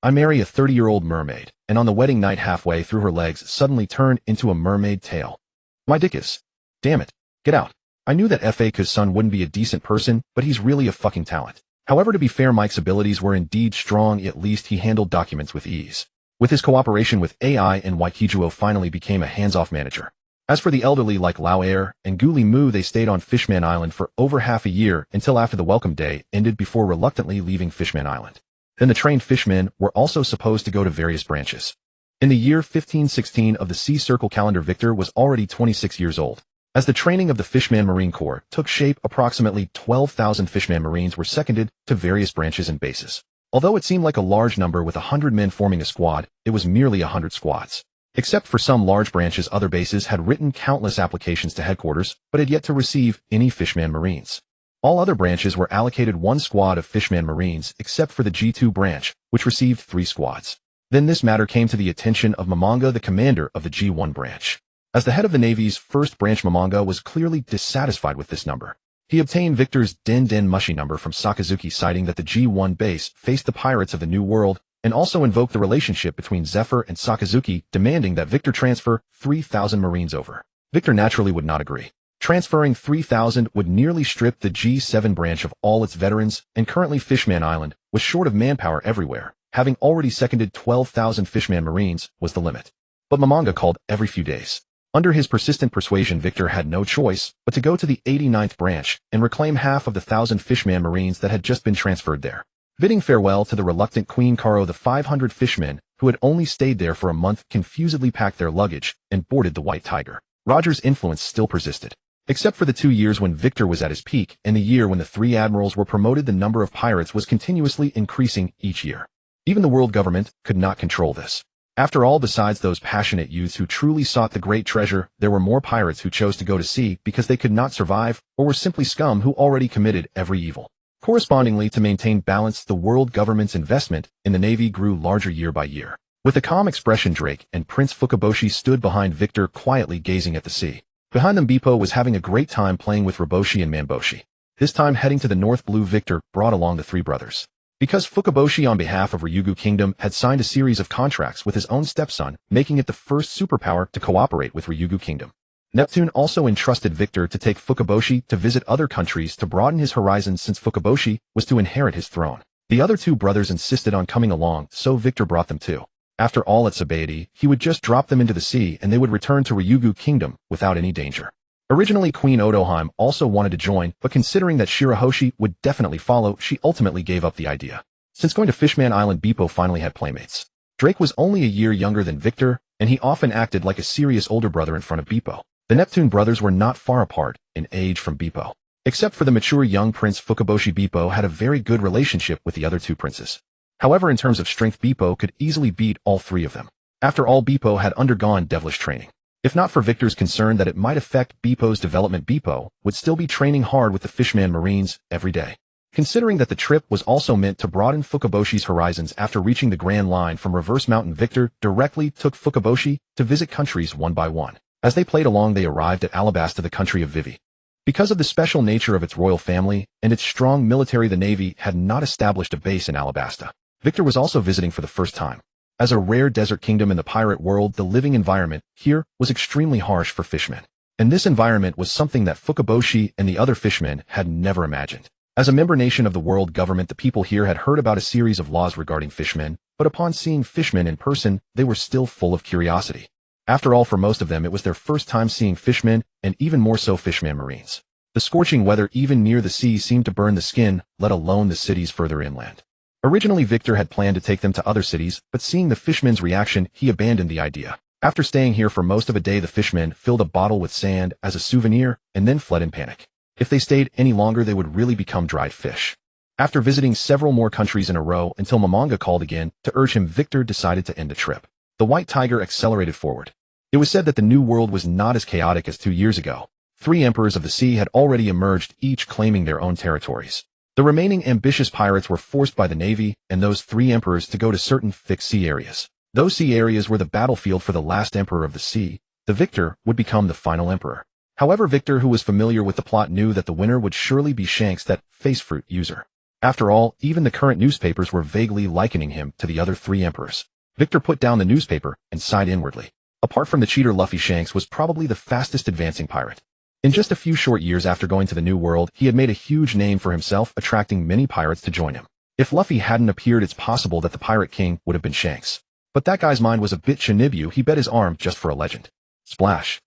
I marry a 30-year-old mermaid, and on the wedding night, halfway through, her legs suddenly turn into a mermaid tail. My dick is. Damn it. Get out. I knew that F.A. Ku's son wouldn't be a decent person, but he's really a fucking talent. However, to be fair, Mike's abilities were indeed strong. At least he handled documents with ease. With his cooperation with AI and Waikijuo finally became a hands-off manager. As for the elderly like Lao Air and Guli Mu, they stayed on Fishman Island for over half a year until after the welcome day ended before reluctantly leaving Fishman Island. Then the trained fishmen were also supposed to go to various branches. In the year 1516 of the Sea Circle calendar, Victor was already 26 years old. As the training of the Fishman Marine Corps took shape, approximately 12,000 Fishman Marines were seconded to various branches and bases. Although it seemed like a large number with 100 men forming a squad, it was merely 100 squads. Except for some large branches, other bases had written countless applications to headquarters, but had yet to receive any Fishman Marines. All other branches were allocated one squad of Fishman Marines, except for the G2 branch, which received 3 squads. Then this matter came to the attention of Momonga, the commander of the G1 branch. As the head of the Navy's first branch, Momonga was clearly dissatisfied with this number. He obtained Victor's Den Mushi number from Sakazuki, citing that the G1 base faced the pirates of the New World, and also invoked the relationship between Zephyr and Sakazuki, demanding that Victor transfer 3,000 Marines over. Victor naturally would not agree. Transferring 3,000 would nearly strip the G7 branch of all its veterans, and currently Fishman Island was short of manpower everywhere. Having already seconded 12,000 Fishman Marines was the limit. But Momonga called every few days. Under his persistent persuasion, Victor had no choice but to go to the 89th branch and reclaim half of the 1,000 Fishman Marines that had just been transferred there. Bidding farewell to the reluctant Queen Karo, the 500 fishmen, who had only stayed there for a month, confusedly packed their luggage and boarded the White Tiger. Roger's influence still persisted. Except for the 2 years when Victor was at his peak, and the year when the 3 admirals were promoted, the number of pirates was continuously increasing each year. Even the world government could not control this. After all, besides those passionate youths who truly sought the great treasure, there were more pirates who chose to go to sea because they could not survive, or were simply scum who already committed every evil. Correspondingly, to maintain balance, the world government's investment in the Navy grew larger year by year. With a calm expression, Drake and Prince Fukaboshi stood behind Victor, quietly gazing at the sea. Behind them, Bippo was having a great time playing with Roboshi and Mamboshi. This time, heading to the North Blue, Victor brought along the 3 brothers. Because Fukaboshi, on behalf of Ryugu Kingdom, had signed a series of contracts with his own stepson, making it the first superpower to cooperate with Ryugu Kingdom. Neptune also entrusted Victor to take Fukaboshi to visit other countries to broaden his horizons, since Fukaboshi was to inherit his throne. The other 2 brothers insisted on coming along, so Victor brought them too. After all, at Sabaody, he would just drop them into the sea and they would return to Ryugu Kingdom without any danger. Originally, Queen Otoheim also wanted to join, but considering that Shirahoshi would definitely follow, she ultimately gave up the idea. Since going to Fishman Island, Bippo finally had playmates. Drake was only a year younger than Victor, and he often acted like a serious older brother in front of Bippo. The Neptune brothers were not far apart in age from Bippo. Except for the mature young Prince Fukaboshi, Bippo had a very good relationship with the other 2 princes. However, in terms of strength, Bippo could easily beat all 3 of them. After all, Bippo had undergone devilish training. If not for Victor's concern that it might affect Bippo's development, Bippo would still be training hard with the Fishman Marines every day. Considering that the trip was also meant to broaden Fukaboshi's horizons, after reaching the Grand Line from Reverse Mountain, Victor directly took Fukaboshi to visit countries one by one. As they played along, they arrived at Alabasta, the country of Vivi. Because of the special nature of its royal family and its strong military, the Navy had not established a base in Alabasta. Victor was also visiting for the first time. As a rare desert kingdom in the pirate world, the living environment here was extremely harsh for fishmen. And this environment was something that Fukaboshi and the other fishmen had never imagined. As a member nation of the world government, the people here had heard about a series of laws regarding fishmen, but upon seeing fishmen in person, they were still full of curiosity. After all, for most of them, it was their first time seeing fishmen, and even more so Fishman Marines. The scorching weather even near the sea seemed to burn the skin, let alone the cities further inland. Originally, Victor had planned to take them to other cities, but seeing the fishmen's reaction, he abandoned the idea. After staying here for most of a day, the fishmen filled a bottle with sand as a souvenir and then fled in panic. If they stayed any longer, they would really become dried fish. After visiting several more countries in a row until Momonga called again to urge him, Victor decided to end the trip. The White Tiger accelerated forward. It was said that the New World was not as chaotic as 2 years ago. 3 emperors of the sea had already emerged, each claiming their own territories. The remaining ambitious pirates were forced by the Navy and those 3 emperors to go to certain fixed sea areas. Those sea areas were the battlefield for the last emperor of the sea. The victor would become the final emperor. However, Victor, who was familiar with the plot, knew that the winner would surely be Shanks, that face fruit user. After all, even the current newspapers were vaguely likening him to the other 3 emperors. Victor put down the newspaper and sighed inwardly. Apart from the cheater Luffy, Shanks was probably the fastest advancing pirate. In just a few short years after going to the New World, he had made a huge name for himself, attracting many pirates to join him. If Luffy hadn't appeared, it's possible that the pirate king would have been Shanks. But that guy's mind was a bit Shinibu. He bet his arm just for a legend. Splash.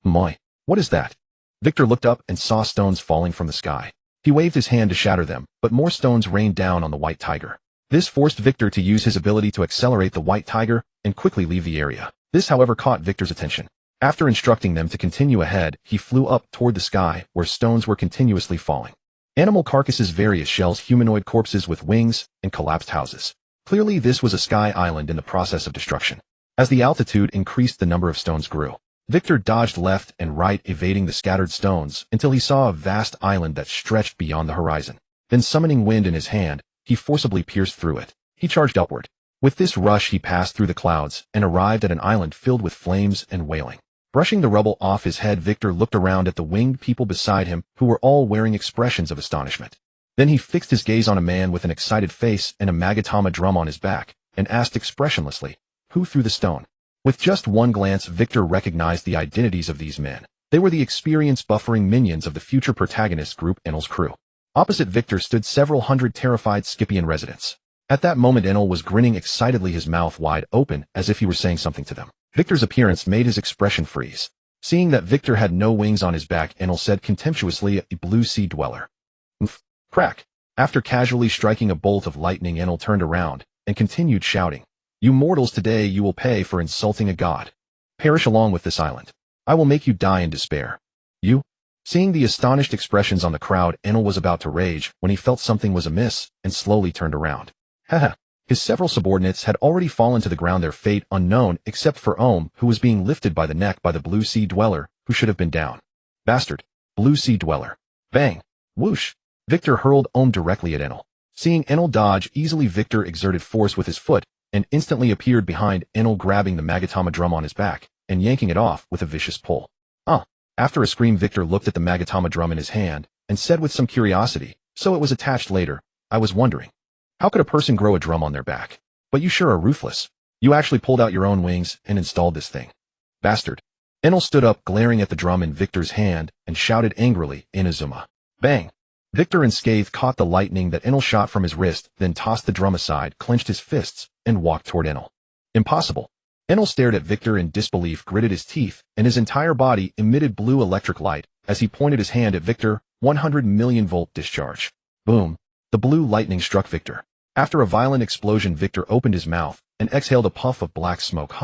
Moi. What is that? Victor looked up and saw stones falling from the sky. He waved his hand to shatter them, but more stones rained down on the White Tiger. This forced Victor to use his ability to accelerate the white tiger and quickly leave the area. This, however, caught Victor's attention. After instructing them to continue ahead, he flew up toward the sky, where stones were continuously falling. Animal carcasses, various shells, humanoid corpses with wings, and collapsed houses. Clearly, this was a sky island in the process of destruction. As the altitude increased, the number of stones grew. Victor dodged left and right, evading the scattered stones, until he saw a vast island that stretched beyond the horizon. Then, summoning wind in his hand, he forcibly pierced through it. He charged upward. With this rush, he passed through the clouds and arrived at an island filled with flames and wailing. Brushing the rubble off his head, Victor looked around at the winged people beside him, who were all wearing expressions of astonishment. Then he fixed his gaze on a man with an excited face and a magatama drum on his back, and asked expressionlessly, "Who threw the stone?" With just one glance, Victor recognized the identities of these men. They were the experienced buffering minions of the future protagonist group Enel's crew. Opposite Victor stood several hundred terrified Scipian residents. At that moment, Enel was grinning excitedly, his mouth wide open, as if he were saying something to them. Victor's appearance made his expression freeze. Seeing that Victor had no wings on his back, Enel said contemptuously, "A blue sea dweller." Oof. Crack. After casually striking a bolt of lightning, Enel turned around and continued shouting, "You mortals, today you will pay for insulting a god. Perish along with this island. I will make you die in despair. You?" Seeing the astonished expressions on the crowd, Enel was about to rage when he felt something was amiss and slowly turned around. Haha. His several subordinates had already fallen to the ground, their fate unknown except for Ohm, who was being lifted by the neck by the blue sea dweller, who should have been down. Bastard. Blue sea dweller. Bang. Whoosh. Victor hurled Ohm directly at Enel. Seeing Enel dodge easily, Victor exerted force with his foot and instantly appeared behind Enel, grabbing the magatama drum on his back and yanking it off with a vicious pull. After a scream, Victor looked at the magatama drum in his hand and said with some curiosity, "So it was attached later. I was wondering. How could a person grow a drum on their back? But you sure are ruthless. You actually pulled out your own wings and installed this thing. Bastard." Enel stood up, glaring at the drum in Victor's hand, and shouted angrily, "Inazuma." Bang. Victor, unscathed, caught the lightning that Enel shot from his wrist, then tossed the drum aside, clenched his fists, and walked toward Enel. Impossible. Enel stared at Victor in disbelief, gritted his teeth, and his entire body emitted blue electric light as he pointed his hand at Victor. 100 million volt discharge. Boom. The blue lightning struck Victor. After a violent explosion, Victor opened his mouth and exhaled a puff of black smoke.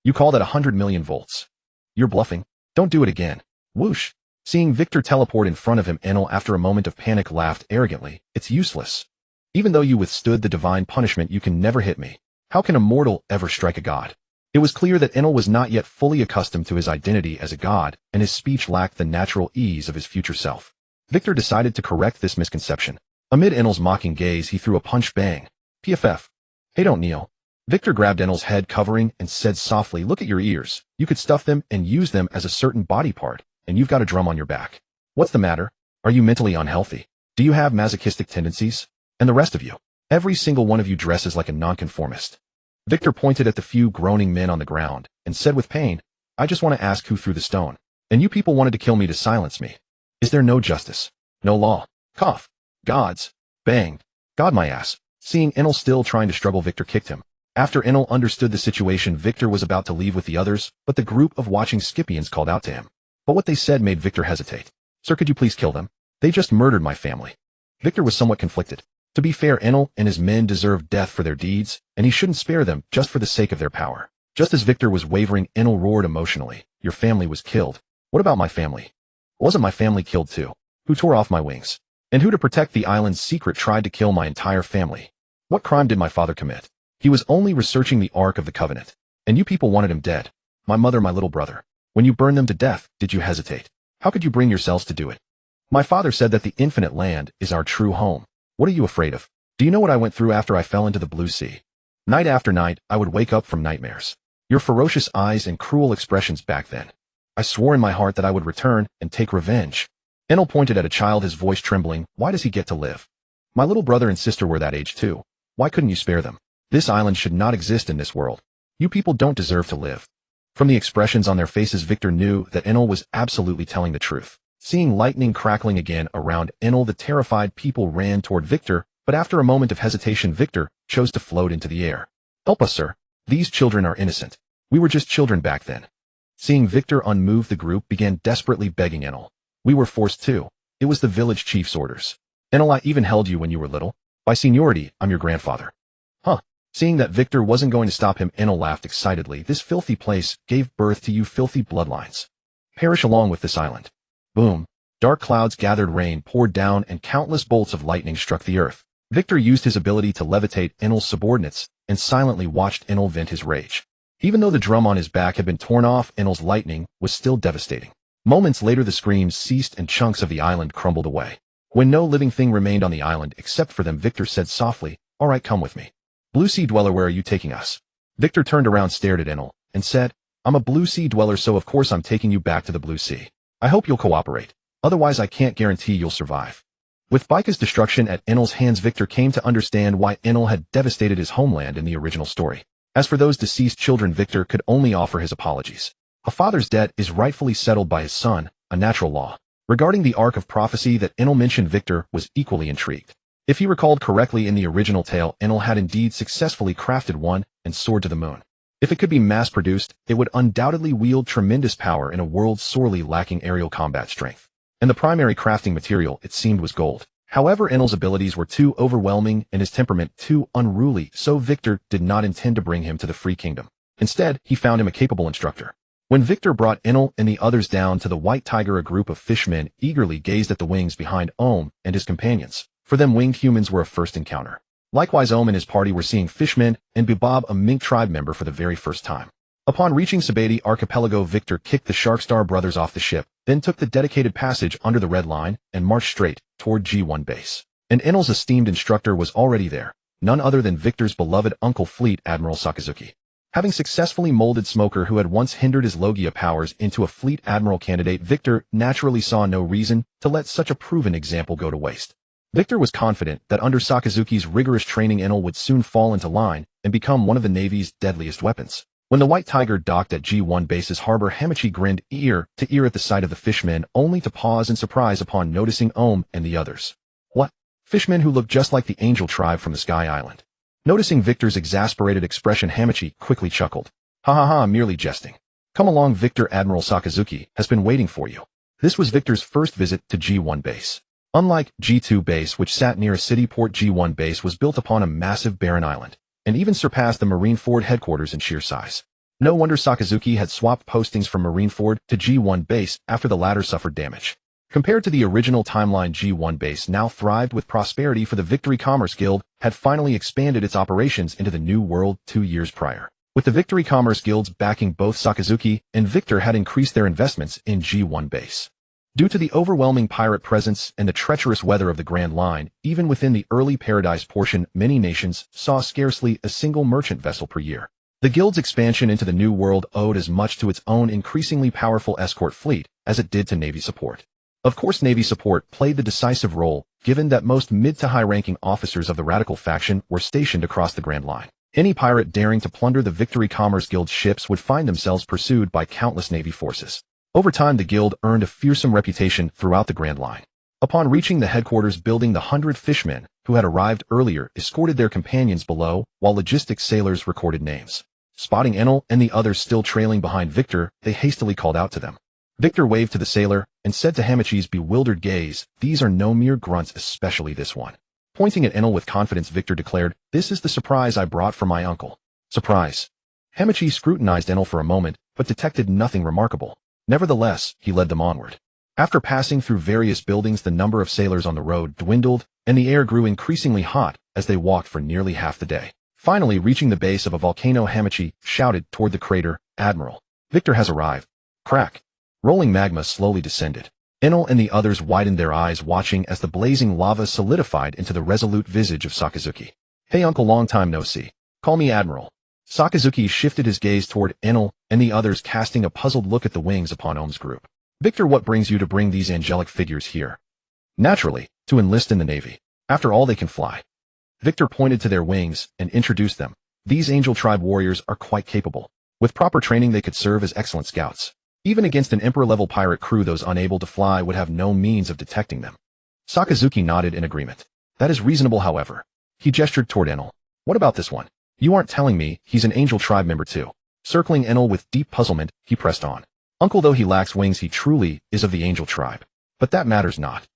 You call that 100 million volts? You're bluffing. Don't do it again. Whoosh. Seeing Victor teleport in front of him, Enel, after a moment of panic, laughed arrogantly. "It's useless. Even though you withstood the divine punishment, you can never hit me. How can a mortal ever strike a god?" It was clear that Enel was not yet fully accustomed to his identity as a god, and his speech lacked the natural ease of his future self. Victor decided to correct this misconception. Amid Enel's mocking gaze, he threw a punch. Bang. PFF. Hey, don't kneel. Victor grabbed Enel's head covering and said softly, "Look at your ears. You could stuff them and use them as a certain body part, and you've got a drum on your back. What's the matter? Are you mentally unhealthy? Do you have masochistic tendencies? And the rest of you? Every single one of you dresses like a nonconformist." Victor pointed at the few groaning men on the ground and said with pain, "I just want to ask who threw the stone. And you people wanted to kill me to silence me. Is there no justice? No law? Cough. Gods. Bang. God, my ass." Seeing Enel still trying to struggle, Victor kicked him. After Enel understood the situation, Victor was about to leave with the others, but the group of watching Scipians called out to him. But what they said made Victor hesitate. "Sir, could you please kill them? They just murdered my family." Victor was somewhat conflicted. To be fair, Enel and his men deserved death for their deeds, and he shouldn't spare them just for the sake of their power. Just as Victor was wavering, Enel roared emotionally, "Your family was killed. What about my family? Wasn't my family killed too? Who tore off my wings? And who, to protect the island's secret, tried to kill my entire family? What crime did my father commit? He was only researching the Ark of the Covenant. And you people wanted him dead. My mother, my little brother. When you burned them to death, did you hesitate? How could you bring yourselves to do it? My father said that the infinite land is our true home. What are you afraid of? Do you know what I went through after I fell into the blue sea? Night after night, I would wake up from nightmares. Your ferocious eyes and cruel expressions back then. I swore in my heart that I would return and take revenge." Enel pointed at a child, his voice trembling. "Why does he get to live? My little brother and sister were that age too. Why couldn't you spare them? This island should not exist in this world. You people don't deserve to live." From the expressions on their faces, Victor knew that Enel was absolutely telling the truth. Seeing lightning crackling again around Enel, the terrified people ran toward Victor, but after a moment of hesitation, Victor chose to float into the air. "Help us, sir. These children are innocent. We were just children back then." Seeing Victor unmoved, the group began desperately begging Enel. "We were forced to. It was the village chief's orders. Enel, I even held you when you were little. By seniority, I'm your grandfather. Seeing that Victor wasn't going to stop him, Enel laughed excitedly. This filthy place gave birth to you filthy bloodlines. Perish along with this island. Boom. Dark clouds gathered, rain poured down, and countless bolts of lightning struck the earth. Victor used his ability to levitate Enel's subordinates and silently watched Enel vent his rage. Even though the drum on his back had been torn off, Enel's lightning was still devastating. Moments later, the screams ceased and chunks of the island crumbled away. When no living thing remained on the island except for them, Victor said softly, "All right, come with me." "Blue Sea Dweller, where are you taking us?" Victor turned around, stared at Enel, and said, "I'm a Blue Sea Dweller, so of course I'm taking you back to the Blue Sea. I hope you'll cooperate. Otherwise I can't guarantee you'll survive." With Baika's destruction at Enel's hands, Victor came to understand why Enel had devastated his homeland in the original story. As for those deceased children, Victor could only offer his apologies. A father's debt is rightfully settled by his son, a natural law. Regarding the arc of prophecy that Enel mentioned, Victor was equally intrigued. If he recalled correctly, in the original tale, Enel had indeed successfully crafted one and soared to the moon. If it could be mass-produced, it would undoubtedly wield tremendous power in a world sorely lacking aerial combat strength. And the primary crafting material, it seemed, was gold. However, Enel's abilities were too overwhelming and his temperament too unruly, so Victor did not intend to bring him to the Free Kingdom. Instead, he found him a capable instructor. When Victor brought Enel and the others down to the White Tiger, a group of fishmen eagerly gazed at the wings behind Ohm and his companions. For them, winged humans were a first encounter. Likewise, Ohm and his party were seeing fishmen and Bubab, a mink tribe member, for the very first time. Upon reaching Sabati Archipelago, Victor kicked the Sharkstar brothers off the ship, then took the dedicated passage under the Red Line and marched straight toward G1 base. And Enel's esteemed instructor was already there, none other than Victor's beloved uncle, Fleet Admiral Sakazuki. Having successfully molded Smoker, who had once hindered his Logia powers, into a Fleet Admiral candidate, Victor naturally saw no reason to let such a proven example go to waste. Victor was confident that under Sakazuki's rigorous training, Enel would soon fall into line and become one of the Navy's deadliest weapons. When the White Tiger docked at G1 base's harbor, Hamachi grinned ear to ear at the sight of the fishmen, only to pause in surprise upon noticing Ohm and the others. What? Fishmen who looked just like the Angel tribe from the Sky Island. Noticing Victor's exasperated expression, Hamachi quickly chuckled. "Ha ha ha, merely jesting. Come along, Victor. Admiral Sakazuki has been waiting for you." This was Victor's first visit to G1 base. Unlike G2 base, which sat near a city port, G1 base was built upon a massive barren island, and even surpassed the Marineford headquarters in sheer size. No wonder Sakazuki had swapped postings from Marineford to G1 base after the latter suffered damage. Compared to the original timeline, G1 base now thrived with prosperity, for the Victory Commerce Guild had finally expanded its operations into the New World 2 years prior. With the Victory Commerce Guilds backing, both Sakazuki and Victor had increased their investments in G1 base. Due to the overwhelming pirate presence and the treacherous weather of the Grand Line, even within the early Paradise portion, many nations saw scarcely a single merchant vessel per year. The Guild's expansion into the New World owed as much to its own increasingly powerful escort fleet as it did to Navy support. Of course, Navy support played the decisive role, given that most mid to high-ranking officers of the Radical faction were stationed across the Grand Line. Any pirate daring to plunder the Victory Commerce Guild ships would find themselves pursued by countless Navy forces. Over time, the Guild earned a fearsome reputation throughout the Grand Line. Upon reaching the headquarters building, the 100 fishmen who had arrived earlier escorted their companions below, while logistics sailors recorded names. Spotting Enel and the others still trailing behind Victor, they hastily called out to them. Victor waved to the sailor and said to Hamachi's bewildered gaze, "These are no mere grunts, especially this one." Pointing at Enel with confidence, Victor declared, "This is the surprise I brought for my uncle." Surprise. Hamachi scrutinized Enel for a moment, but detected nothing remarkable. Nevertheless, he led them onward. After passing through various buildings, the number of sailors on the road dwindled, and the air grew increasingly hot as they walked for nearly half the day. Finally, reaching the base of a volcano, Hamachi shouted toward the crater, "Admiral, Victor has arrived." Crack. Rolling magma slowly descended. Enel and the others widened their eyes, watching as the blazing lava solidified into the resolute visage of Sakazuki. "Hey uncle, long time no see. Call me Admiral." Sakazuki shifted his gaze toward Enel and the others, casting a puzzled look at the wings upon Ohm's group. "Victor, what brings you to bring these angelic figures here?" "Naturally, to enlist in the Navy. After all, they can fly." Victor pointed to their wings and introduced them. "These Angel Tribe warriors are quite capable. With proper training, they could serve as excellent scouts. Even against an Emperor-level pirate crew, those unable to fly would have no means of detecting them." Sakazuki nodded in agreement. "That is reasonable, however." He gestured toward Enel. "What about this one? You aren't telling me he's an Angel Tribe member too?" Circling Enel with deep puzzlement, he pressed on. "Uncle, though he lacks wings, he truly is of the Angel Tribe. But that matters not."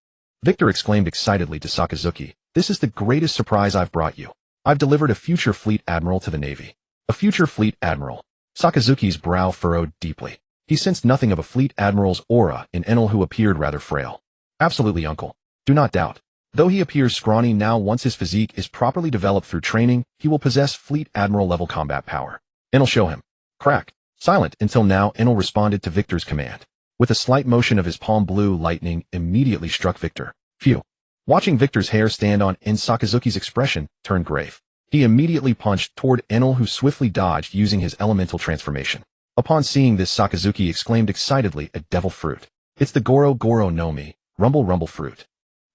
Victor exclaimed excitedly to Sakazuki, "This is the greatest surprise I've brought you. I've delivered a future fleet admiral to the Navy. A future fleet admiral. Sakazuki's brow furrowed deeply. He sensed nothing of a fleet admiral's aura in Enel, who appeared rather frail. Absolutely, uncle. Do not doubt. Though he appears scrawny now, once his physique is properly developed through training, he will possess fleet admiral level combat power. Enel, show him. Crack. Silent until now, Enel responded to Victor's command. With a slight motion of his palm, blue lightning immediately struck Victor. Phew. Watching Victor's hair stand on end, Sakazuki's expression turned grave. He immediately punched toward Enel, who swiftly dodged using his elemental transformation. Upon seeing this, Sakazuki exclaimed excitedly, a devil fruit. It's the Goro Goro no Mi, rumble rumble fruit.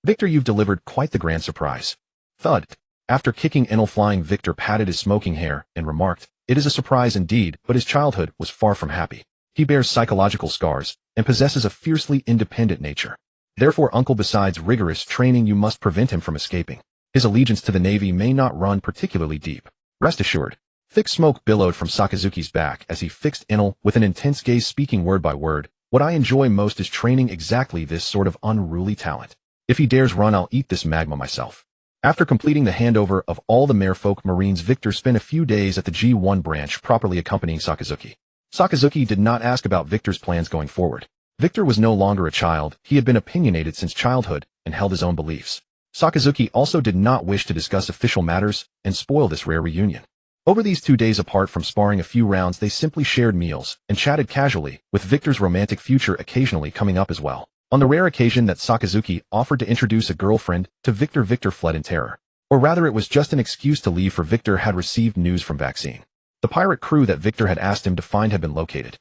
Victor, you've delivered quite the grand surprise. Thud. After kicking Enel flying, Victor patted his smoking hair and remarked, it is a surprise indeed, but his childhood was far from happy. He bears psychological scars and possesses a fiercely independent nature. Therefore, uncle, besides rigorous training, you must prevent him from escaping. His allegiance to the Navy may not run particularly deep. Rest assured. Thick smoke billowed from Sakazuki's back as he fixed Enel with an intense gaze, speaking word by word. What I enjoy most is training exactly this sort of unruly talent. If he dares run, I'll eat this magma myself. After completing the handover of all the merfolk Marines, Victor spent a few days at the G1 branch, properly accompanying Sakazuki. Sakazuki did not ask about Victor's plans going forward. Victor was no longer a child. He had been opinionated since childhood and held his own beliefs. Sakazuki also did not wish to discuss official matters and spoil this rare reunion. Over these 2 days, apart from sparring a few rounds, they simply shared meals and chatted casually, with Victor's romantic future occasionally coming up as well. On the rare occasion that Sakazuki offered to introduce a girlfriend to Victor, Victor fled in terror. Or rather, it was just an excuse to leave, for Victor had received news from Vaccine. The pirate crew that Victor had asked him to find had been located.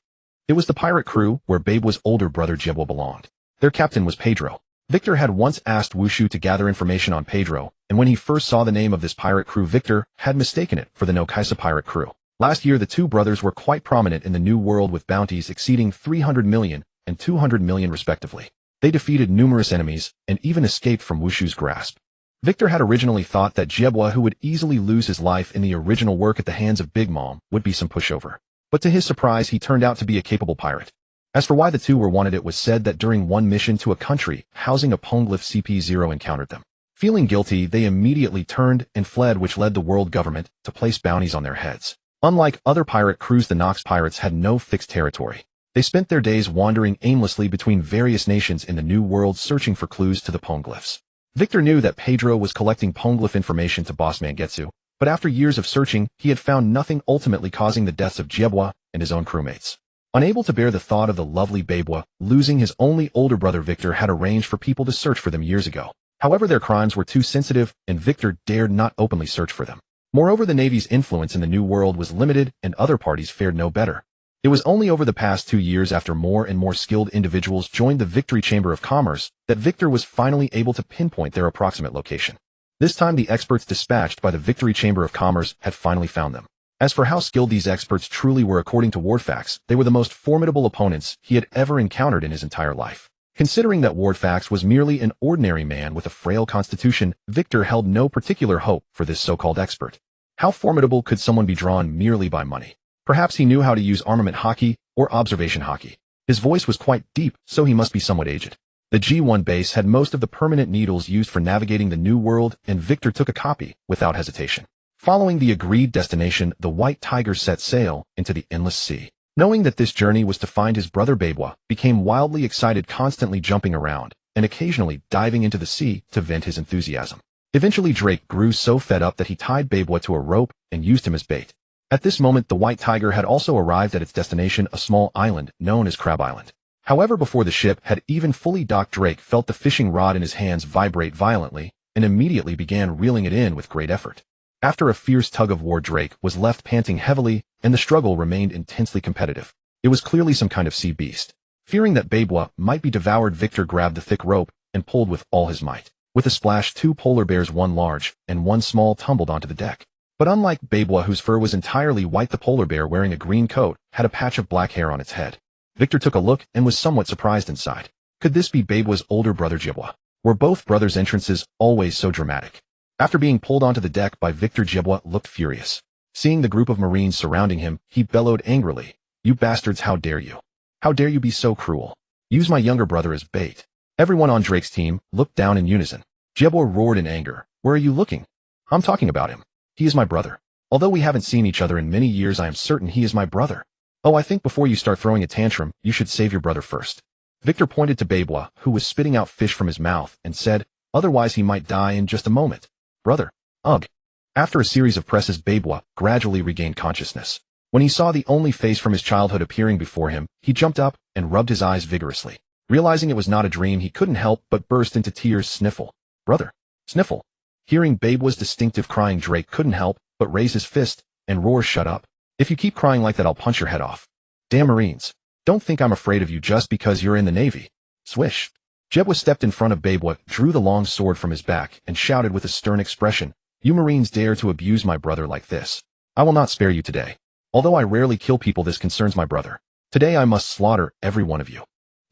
It was the pirate crew where Babewa's older brother Jibwa belonged. Their captain was Pedro. Victor had once asked Wushu to gather information on Pedro, and when he first saw the name of this pirate crew, Victor had mistaken it for the Nokaisa pirate crew. Last year, the two brothers were quite prominent in the New World, with bounties exceeding 300 million and 200 million respectively. They defeated numerous enemies and even escaped from Wushu's grasp. Victor had originally thought that Jibwa, who would easily lose his life in the original work at the hands of Big Mom, would be some pushover. But to his surprise, he turned out to be a capable pirate. As for why the two were wanted, it was said that during one mission to a country housing a Poneglyph, CP0 encountered them. Feeling guilty, they immediately turned and fled, which led the world government to place bounties on their heads. Unlike other pirate crews, the Nox pirates had no fixed territory. They spent their days wandering aimlessly between various nations in the New World, searching for clues to the Poneglyphs. Victor knew that Pedro was collecting Poneglyph information to boss Mangetsu, but after years of searching, he had found nothing, ultimately causing the deaths of Jibwa and his own crewmates. Unable to bear the thought of the lovely Babewa losing his only older brother, Victor had arranged for people to search for them years ago. However, their crimes were too sensitive, and Victor dared not openly search for them. Moreover, the Navy's influence in the New World was limited, and other parties fared no better. It was only over the past 2 years, after more and more skilled individuals joined the Victory Chamber of Commerce, that Victor was finally able to pinpoint their approximate location. This time, the experts dispatched by the Victory Chamber of Commerce had finally found them. As for how skilled these experts truly were, according to Wardfax, they were the most formidable opponents he had ever encountered in his entire life. Considering that Wardfax was merely an ordinary man with a frail constitution, Victor held no particular hope for this so-called expert. How formidable could someone be drawn merely by money? Perhaps he knew how to use armament Haki or observation Haki. His voice was quite deep, so he must be somewhat aged. The G1 base had most of the permanent needles used for navigating the New World, and Victor took a copy without hesitation. Following the agreed destination, the White Tiger set sail into the endless sea. Knowing that this journey was to find his brother Babewa, became wildly excited, constantly jumping around and occasionally diving into the sea to vent his enthusiasm. Eventually, Drake grew so fed up that he tied Babewa to a rope and used him as bait. At this moment, the White Tiger had also arrived at its destination, a small island known as Crab Island. However, before the ship had even fully docked, Drake felt the fishing rod in his hands vibrate violently and immediately began reeling it in with great effort. After a fierce tug of war, Drake was left panting heavily, and the struggle remained intensely competitive. It was clearly some kind of sea beast. Fearing that Babewa might be devoured, Victor grabbed the thick rope and pulled with all his might. With a splash, 2 polar bears, one large and one small, tumbled onto the deck. But unlike Babewa, whose fur was entirely white, the polar bear, wearing a green coat, had a patch of black hair on its head. Victor took a look and was somewhat surprised inside. Could this be Babewa's older brother Jibwa? Were both brothers' entrances always so dramatic? After being pulled onto the deck by Victor, Jibwa looked furious. Seeing the group of Marines surrounding him, he bellowed angrily, "You bastards, how dare you? How dare you be so cruel? Use my younger brother as bait." Everyone on Drake's team looked down in unison. Jibwa roared in anger, "Where are you looking? I'm talking about him. He is my brother. Although we haven't seen each other in many years, I am certain he is my brother. Oh, I think before you start throwing a tantrum, you should save your brother first. Victor pointed to Babwa, who was spitting out fish from his mouth, and said, otherwise he might die in just a moment. Brother. Ugh. After a series of presses, Babwa gradually regained consciousness. When he saw the only face from his childhood appearing before him, he jumped up and rubbed his eyes vigorously. Realizing it was not a dream, he couldn't help but burst into tears. Sniffle. Brother. Sniffle. Hearing Babwa's distinctive crying, Drake couldn't help but raise his fist and roar, shut up. If you keep crying like that, I'll punch your head off. Damn Marines. Don't think I'm afraid of you just because you're in the Navy. Swish. Jebwa stepped in front of Babwa, drew the long sword from his back, and shouted with a stern expression, you Marines dare to abuse my brother like this. I will not spare you today. Although I rarely kill people, this concerns my brother. Today I must slaughter every one of you.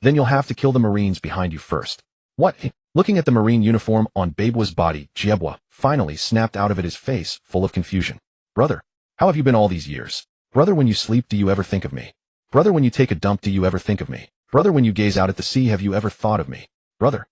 Then you'll have to kill the Marines behind you first. What? Looking at the Marine uniform on Babwa's body, Jebwa finally snapped out of it, his face full of confusion. Brother, how have you been all these years? Brother, when you sleep, do you ever think of me? Brother, when you take a dump, do you ever think of me? Brother, when you gaze out at the sea, have you ever thought of me? Brother,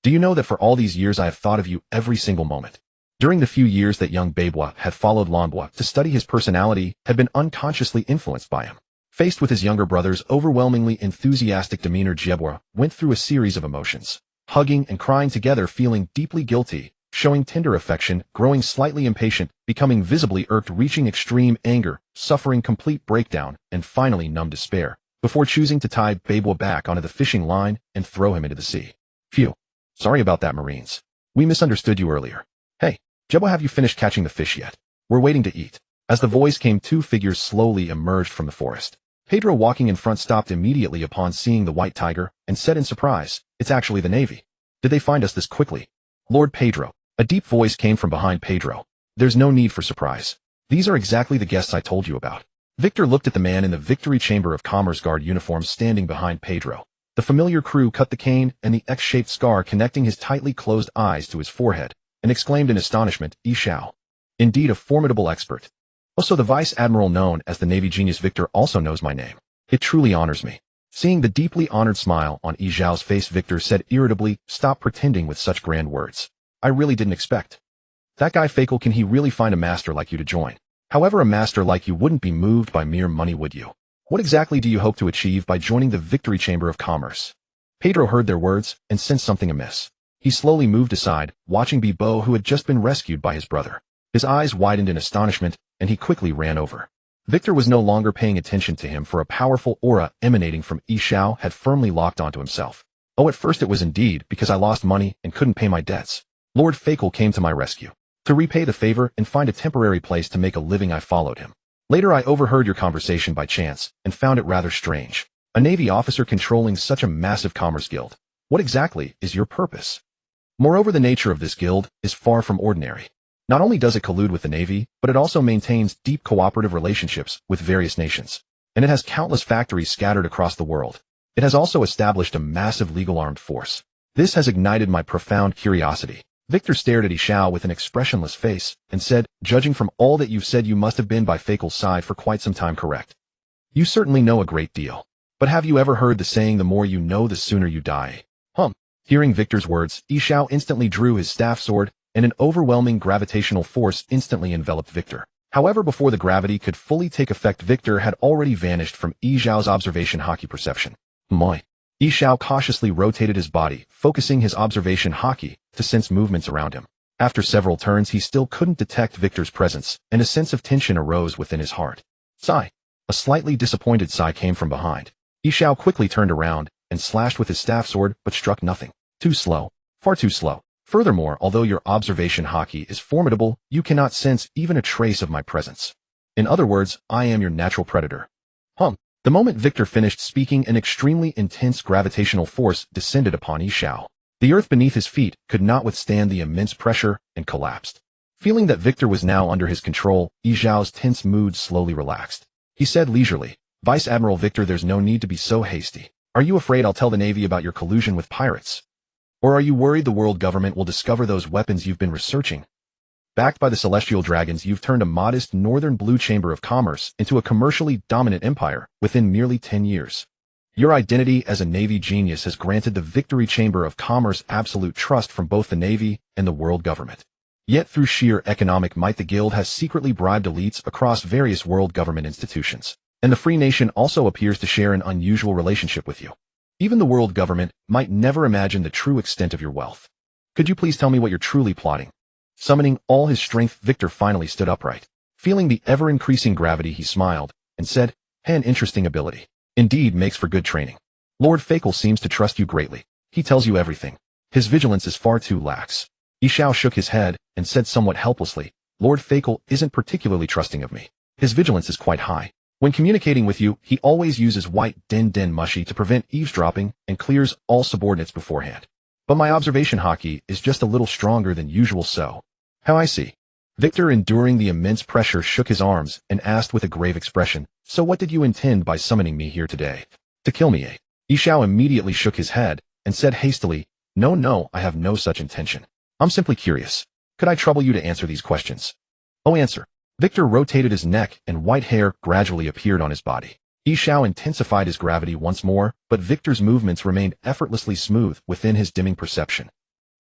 do you know that for all these years I have thought of you every single moment? During the few years that young Babwa had followed Lanbwa to study, his personality had been unconsciously influenced by him. Faced with his younger brother's overwhelmingly enthusiastic demeanor, Jebwa went through a series of emotions, hugging and crying together, feeling deeply guilty, showing tender affection, growing slightly impatient, becoming visibly irked, reaching extreme anger, suffering complete breakdown, and finally numb despair, before choosing to tie Babwa back onto the fishing line and throw him into the sea. Phew. Sorry about that, Marines. We misunderstood you earlier. Hey, Jebwa, have you finished catching the fish yet? We're waiting to eat. As the voice came, two figures slowly emerged from the forest. Pedro, walking in front, stopped immediately upon seeing the white tiger and said in surprise, it's actually the Navy. Did they find us this quickly? Lord Pedro. A deep voice came from behind Pedro. There's no need for surprise. These are exactly the guests I told you about. Victor looked at the man in the Victory Chamber of Commerce Guard uniform standing behind Pedro. The familiar crew cut the cane and the X-shaped scar connecting his tightly closed eyes to his forehead, and exclaimed in astonishment, Yi Xiao. Indeed a formidable expert. Also the Vice Admiral known as the Navy Genius. Victor also knows my name. It truly honors me. Seeing the deeply honored smile on Yi Xiao's face, Victor said irritably, stop pretending with such grand words. I really didn't expect. That guy Fakel, can he really find a master like you to join? However, a master like you wouldn't be moved by mere money, would you? What exactly do you hope to achieve by joining the Victory Chamber of Commerce? Pedro heard their words and sensed something amiss. He slowly moved aside, watching Bibo, who had just been rescued by his brother. His eyes widened in astonishment, and he quickly ran over. Victor was no longer paying attention to him, for a powerful aura emanating from Yi Xiao had firmly locked onto himself. Oh, at first it was indeed because I lost money and couldn't pay my debts. Lord Fakel came to my rescue. To repay the favor and find a temporary place to make a living, I followed him. Later I overheard your conversation by chance and found it rather strange. A Navy officer controlling such a massive commerce guild. What exactly is your purpose? Moreover, the nature of this guild is far from ordinary. Not only does it collude with the Navy, but it also maintains deep cooperative relationships with various nations. And it has countless factories scattered across the world. It has also established a massive legal armed force. This has ignited my profound curiosity. Victor stared at Yi Xiao with an expressionless face and said, judging from all that you've said, you must have been by Fakel's side for quite some time, correct? You certainly know a great deal. But have you ever heard the saying, the more you know, the sooner you die? Hearing Victor's words, Yi Xiao instantly drew his staff sword, and an overwhelming gravitational force instantly enveloped Victor. However, before the gravity could fully take effect, Victor had already vanished from Yi Xiao's observation Haki perception. Moi. Yi Xiao cautiously rotated his body, focusing his observation Haki to sense movements around him. After several turns, he still couldn't detect Victor's presence, and a sense of tension arose within his heart. Sigh. A slightly disappointed sigh came from behind. Yi Xiao quickly turned around and slashed with his staff sword, but struck nothing. Too slow. Far too slow. Furthermore, although your observation Haki is formidable, you cannot sense even a trace of my presence. In other words, I am your natural predator. The moment Victor finished speaking, an extremely intense gravitational force descended upon Yi Xiao. The earth beneath his feet could not withstand the immense pressure and collapsed. Feeling that Victor was now under his control, Yi Xiao's tense mood slowly relaxed. He said leisurely, Vice Admiral Victor, there's no need to be so hasty. Are you afraid I'll tell the Navy about your collusion with pirates? Or are you worried the world government will discover those weapons you've been researching? Backed by the Celestial Dragons, you've turned a modest northern blue chamber of commerce into a commercially dominant empire within merely 10 years. Your identity as a Navy genius has granted the Victory Chamber of Commerce absolute trust from both the Navy and the world government. Yet through sheer economic might the guild has secretly bribed elites across various world government institutions. And the Free Nation also appears to share an unusual relationship with you. Even the world government might never imagine the true extent of your wealth. Could you please tell me what you're truly plotting? Summoning all his strength, Victor finally stood upright. Feeling the ever-increasing gravity, he smiled and said, "An interesting ability. Indeed makes for good training. Lord Fakel seems to trust you greatly. He tells you everything. His vigilance is far too lax." Yishao shook his head and said somewhat helplessly, "Lord Fakel isn't particularly trusting of me. His vigilance is quite high. When communicating with you, he always uses white den mushy to prevent eavesdropping and clears all subordinates beforehand. But my observation Haki is just a little stronger than usual, so." "How I see." Victor, enduring the immense pressure, shook his arms and asked with a grave expression, "So what did you intend by summoning me here today? To kill me, eh?" Yishao immediately shook his head and said hastily, No, I have no such intention. I'm simply curious. Could I trouble you to answer these questions?" "Oh, answer." Victor rotated his neck and white hair gradually appeared on his body. Yishao intensified his gravity once more, but Victor's movements remained effortlessly smooth within his dimming perception.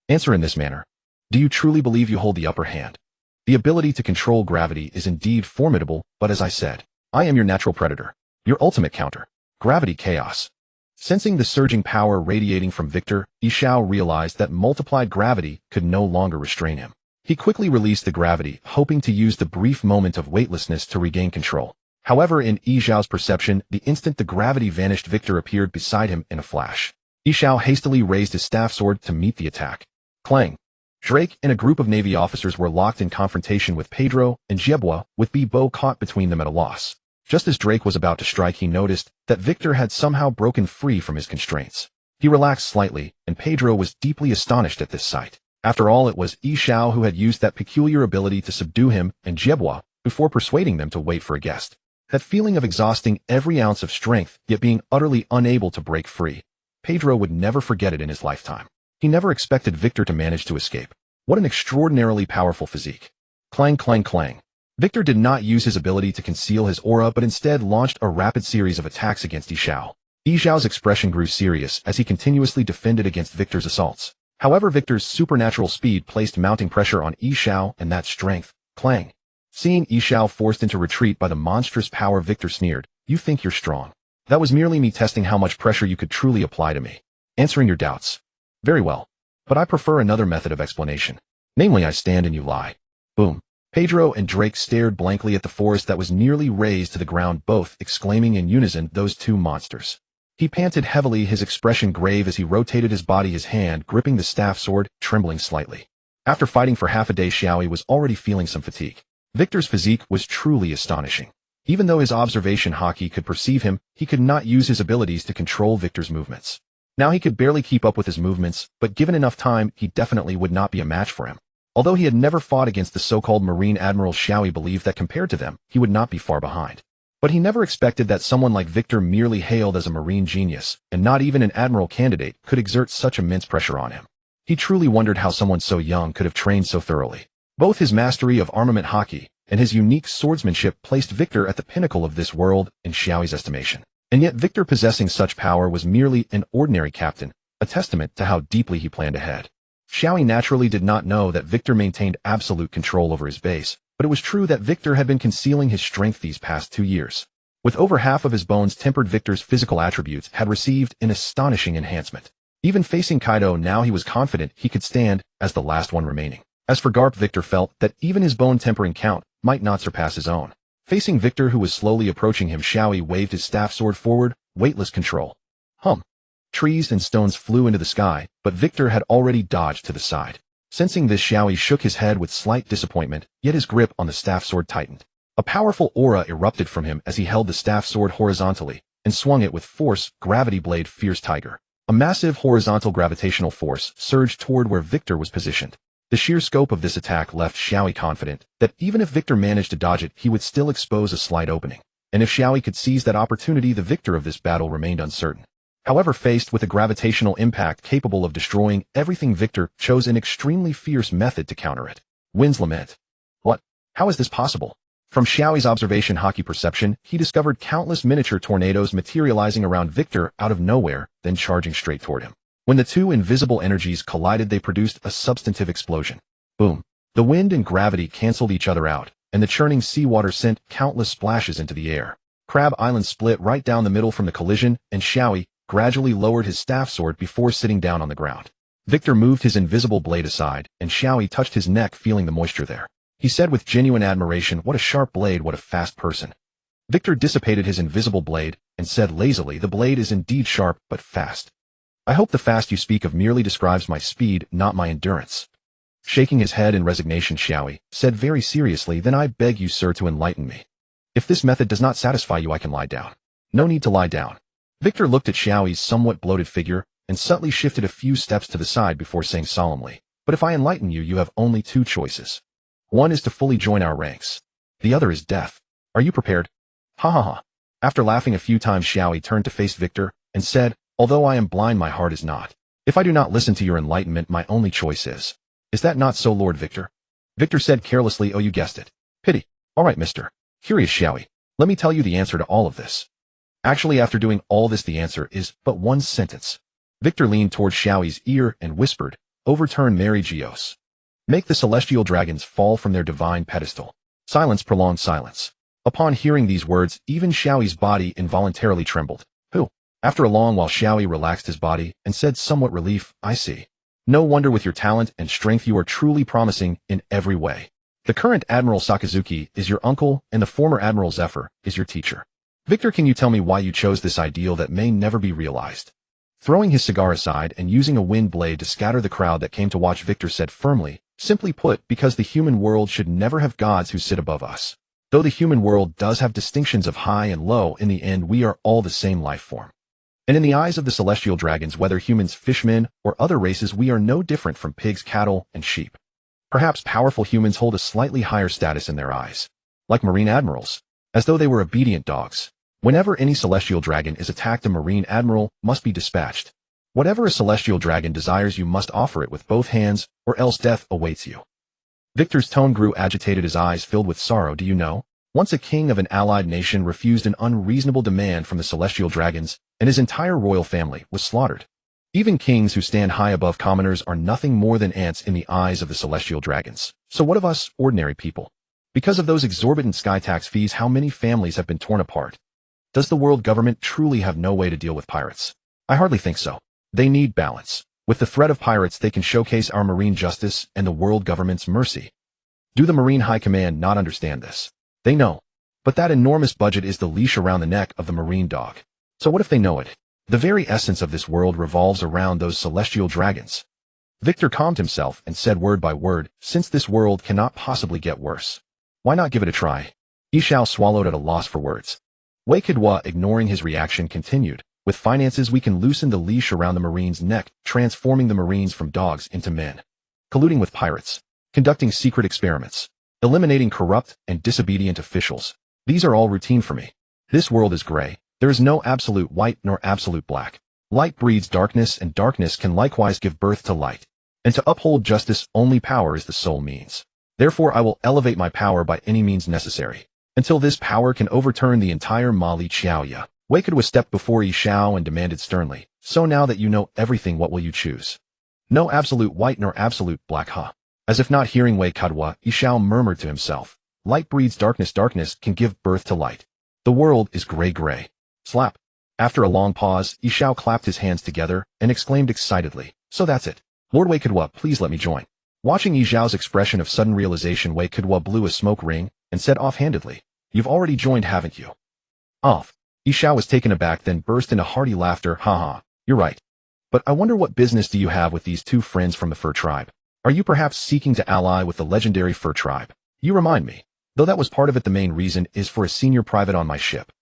"Answer in this manner. Do you truly believe you hold the upper hand? The ability to control gravity is indeed formidable, but as I said, I am your natural predator, your ultimate counter. Gravity chaos." Sensing the surging power radiating from Victor, Yishao realized that multiplied gravity could no longer restrain him. He quickly released the gravity, hoping to use the brief moment of weightlessness to regain control. However, in Yishao's perception, the instant the gravity vanished, Victor appeared beside him in a flash. Yishao hastily raised his staff sword to meet the attack. Clang! Drake and a group of Navy officers were locked in confrontation with Pedro and Jebua, with Bibo caught between them at a loss. Just as Drake was about to strike, he noticed that Victor had somehow broken free from his constraints. He relaxed slightly, and Pedro was deeply astonished at this sight. After all, it was Yishao who had used that peculiar ability to subdue him and Jebua before persuading them to wait for a guest. That feeling of exhausting every ounce of strength, yet being utterly unable to break free. Pedro would never forget it in his lifetime. He never expected Victor to manage to escape. What an extraordinarily powerful physique. Clang, clang, clang. Victor did not use his ability to conceal his aura, but instead launched a rapid series of attacks against Yishao. Yishao's expression grew serious as he continuously defended against Victor's assaults. However, Victor's supernatural speed placed mounting pressure on Yishao, and that strength. Clang. Seeing Yishao forced into retreat by the monstrous power, Victor sneered, "You think you're strong? That was merely me testing how much pressure you could truly apply to me. Answering your doubts. Very well. But I prefer another method of explanation. Namely, I stand and you lie." Boom. Pedro and Drake stared blankly at the forest that was nearly razed to the ground, both exclaiming in unison, "Those two monsters." He panted heavily, his expression grave as he rotated his body, his hand gripping the staff sword, trembling slightly. After fighting for half a day, Xiaoyi was already feeling some fatigue. Victor's physique was truly astonishing. Even though his observation Haki could perceive him, he could not use his abilities to control Victor's movements. Now he could barely keep up with his movements, but given enough time, he definitely would not be a match for him. Although he had never fought against the so-called Marine Admiral, Xiaoyi believed that compared to them, he would not be far behind. But he never expected that someone like Victor, merely hailed as a marine genius, and not even an admiral candidate, could exert such immense pressure on him. He truly wondered how someone so young could have trained so thoroughly. Both his mastery of armament Haki and his unique swordsmanship placed Victor at the pinnacle of this world in Xiaoyi's estimation. And yet Victor, possessing such power, was merely an ordinary captain, a testament to how deeply he planned ahead. Xiaoyi naturally did not know that Victor maintained absolute control over his base, but it was true that Victor had been concealing his strength these past 2 years. With over half of his bones tempered, Victor's physical attributes had received an astonishing enhancement. Even facing Kaido now, he was confident he could stand as the last one remaining. As for Garp, Victor felt that even his bone tempering count might not surpass his own. Facing Victor, who was slowly approaching him, Xiaoyi waved his staff sword forward, weightless control. Hum. Trees and stones flew into the sky, but Victor had already dodged to the side. Sensing this, Xiaoyi shook his head with slight disappointment, yet his grip on the staff sword tightened. A powerful aura erupted from him as he held the staff sword horizontally and swung it with force. Gravity blade, fierce tiger. A massive horizontal gravitational force surged toward where Victor was positioned. The sheer scope of this attack left Xiaoyi confident that even if Victor managed to dodge it, he would still expose a slight opening. And if Xiaoyi could seize that opportunity, the victor of this battle remained uncertain. However, faced with a gravitational impact capable of destroying everything, Victor chose an extremely fierce method to counter it. Wind's Lament. What? How is this possible? From Xiaoyi's observation Haki perception, he discovered countless miniature tornadoes materializing around Victor out of nowhere, then charging straight toward him. When the two invisible energies collided, they produced a substantive explosion. Boom. The wind and gravity canceled each other out, and the churning seawater sent countless splashes into the air. Crab Island split right down the middle from the collision, and Xiaoyi gradually lowered his staff sword before sitting down on the ground. Victor moved his invisible blade aside, and Xiaoyi touched his neck, feeling the moisture there. He said with genuine admiration, "What a sharp blade, what a fast person." Victor dissipated his invisible blade, and said lazily, "The blade is indeed sharp, but fast. I hope the fast you speak of merely describes my speed, not my endurance." Shaking his head in resignation, Xiaoyi said very seriously, "Then I beg you, sir, to enlighten me. If this method does not satisfy you, I can lie down." "No need to lie down." Victor looked at Xiaoyi's somewhat bloated figure, and subtly shifted a few steps to the side before saying solemnly, "But if I enlighten you, you have only two choices. One is to fully join our ranks. The other is death. Are you prepared?" Ha ha ha. After laughing a few times, Xiaoyi turned to face Victor, and said, "Although I am blind, my heart is not. If I do not listen to your enlightenment, my only choice is that not so, Lord Victor?" Victor said carelessly, "Oh, you guessed it. Pity. All right, mister. Curious Xiaoyi. Let me tell you the answer to all of this. Actually, after doing all this, the answer is but one sentence." Victor leaned towards Xiaoyi's ear and whispered, "Overturn Mary Geos. Make the celestial dragons fall from their divine pedestal." Silence, prolonged silence. Upon hearing these words, even Xiaoyi's body involuntarily trembled. "Who?" After a long while, Xiaoyi relaxed his body and said, somewhat relief, "I see. No wonder with your talent and strength you are truly promising in every way. The current Admiral Sakazuki is your uncle, and the former Admiral Zephyr is your teacher. Victor, can you tell me why you chose this ideal that may never be realized?" Throwing his cigar aside and using a wind blade to scatter the crowd that came to watch, Victor said firmly, "Simply put, because the human world should never have gods who sit above us. Though the human world does have distinctions of high and low, in the end we are all the same life form. And in the eyes of the celestial dragons, whether humans, fishmen, or other races, we are no different from pigs, cattle, and sheep. Perhaps powerful humans hold a slightly higher status in their eyes, like marine admirals, as though they were obedient dogs. Whenever any celestial dragon is attacked, a marine admiral must be dispatched. Whatever a celestial dragon desires, you must offer it with both hands, or else death awaits you." Victor's tone grew agitated, his eyes filled with sorrow. "Do you know? Once a king of an allied nation refused an unreasonable demand from the celestial dragons, and his entire royal family was slaughtered. Even kings who stand high above commoners are nothing more than ants in the eyes of the celestial dragons. So what of us, ordinary people? Because of those exorbitant sky tax fees, how many families have been torn apart? Does the world government truly have no way to deal with pirates? I hardly think so. They need balance. With the threat of pirates, they can showcase our marine justice and the world government's mercy. Do the Marine High Command not understand this? They know. But that enormous budget is the leash around the neck of the marine dog. So what if they know it? The very essence of this world revolves around those celestial dragons." Victor calmed himself and said word by word, "Since this world cannot possibly get worse, why not give it a try?" Yishao swallowed at a loss for words. Wei Kidwa, ignoring his reaction, continued, "With finances we can loosen the leash around the Marine's neck, transforming the Marines from dogs into men. Colluding with pirates. Conducting secret experiments. Eliminating corrupt and disobedient officials. These are all routine for me. This world is gray. There is no absolute white nor absolute black. Light breeds darkness, and darkness can likewise give birth to light. And to uphold justice, only power is the sole means. Therefore I will elevate my power by any means necessary, until this power can overturn the entire Mali Qiaoya." Wei Kidwa stepped before Yishao and demanded sternly, "So now that you know everything, what will you choose? No absolute white nor absolute black, huh?" As if not hearing Wei Kidwa, Yishao murmured to himself, "Light breeds darkness, darkness can give birth to light. The world is gray. Slap." After a long pause, Yishao clapped his hands together and exclaimed excitedly, "So that's it. Lord Wei Kidwa, please let me join." Watching Yishao's expression of sudden realization, Wei Kidwa blew a smoke ring and said offhandedly, "You've already joined, haven't you?" "Off." Yishao was taken aback, then burst into hearty laughter. "Haha, you're right. But I wonder, what business do you have with these two friends from the fur tribe? Are you perhaps seeking to ally with the legendary fur tribe? You remind me. Though that was part of it, the main reason is for a senior private on my ship."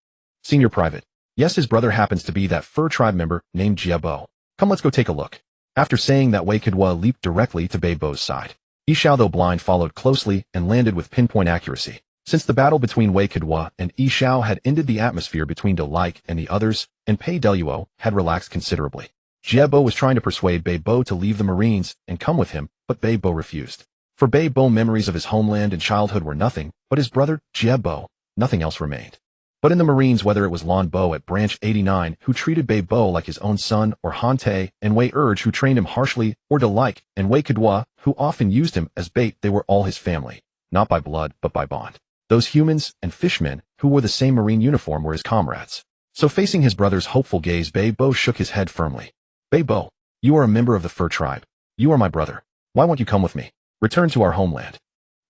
"Senior private?" "Yes, his brother happens to be that fur tribe member named Jiebo. Come, let's go take a look." After saying that, Wei Kidwa leaped directly to Beibo's side. Yishao, though blind, followed closely and landed with pinpoint accuracy. Since the battle between Wei Kidwa and Yishao had ended, the atmosphere between De Like and the others, and Pei Deluo, had relaxed considerably. Jiebo was trying to persuade Beibo to leave the Marines and come with him, but Beibo refused. For Beibo, memories of his homeland and childhood were nothing, but his brother, Jiebo, nothing else remained. But in the Marines, whether it was Lon Bo at Branch 89, who treated Bei Bo like his own son, or Han Te and Wei Urge, who trained him harshly, or De Like and Wei Kadua, who often used him as bait, they were all his family, not by blood, but by bond. Those humans and fishmen who wore the same Marine uniform were his comrades. So facing his brother's hopeful gaze, Bei Bo shook his head firmly. Bei Bo, you are a member of the Fur tribe. You are my brother. Why won't you come with me? Return to our homeland.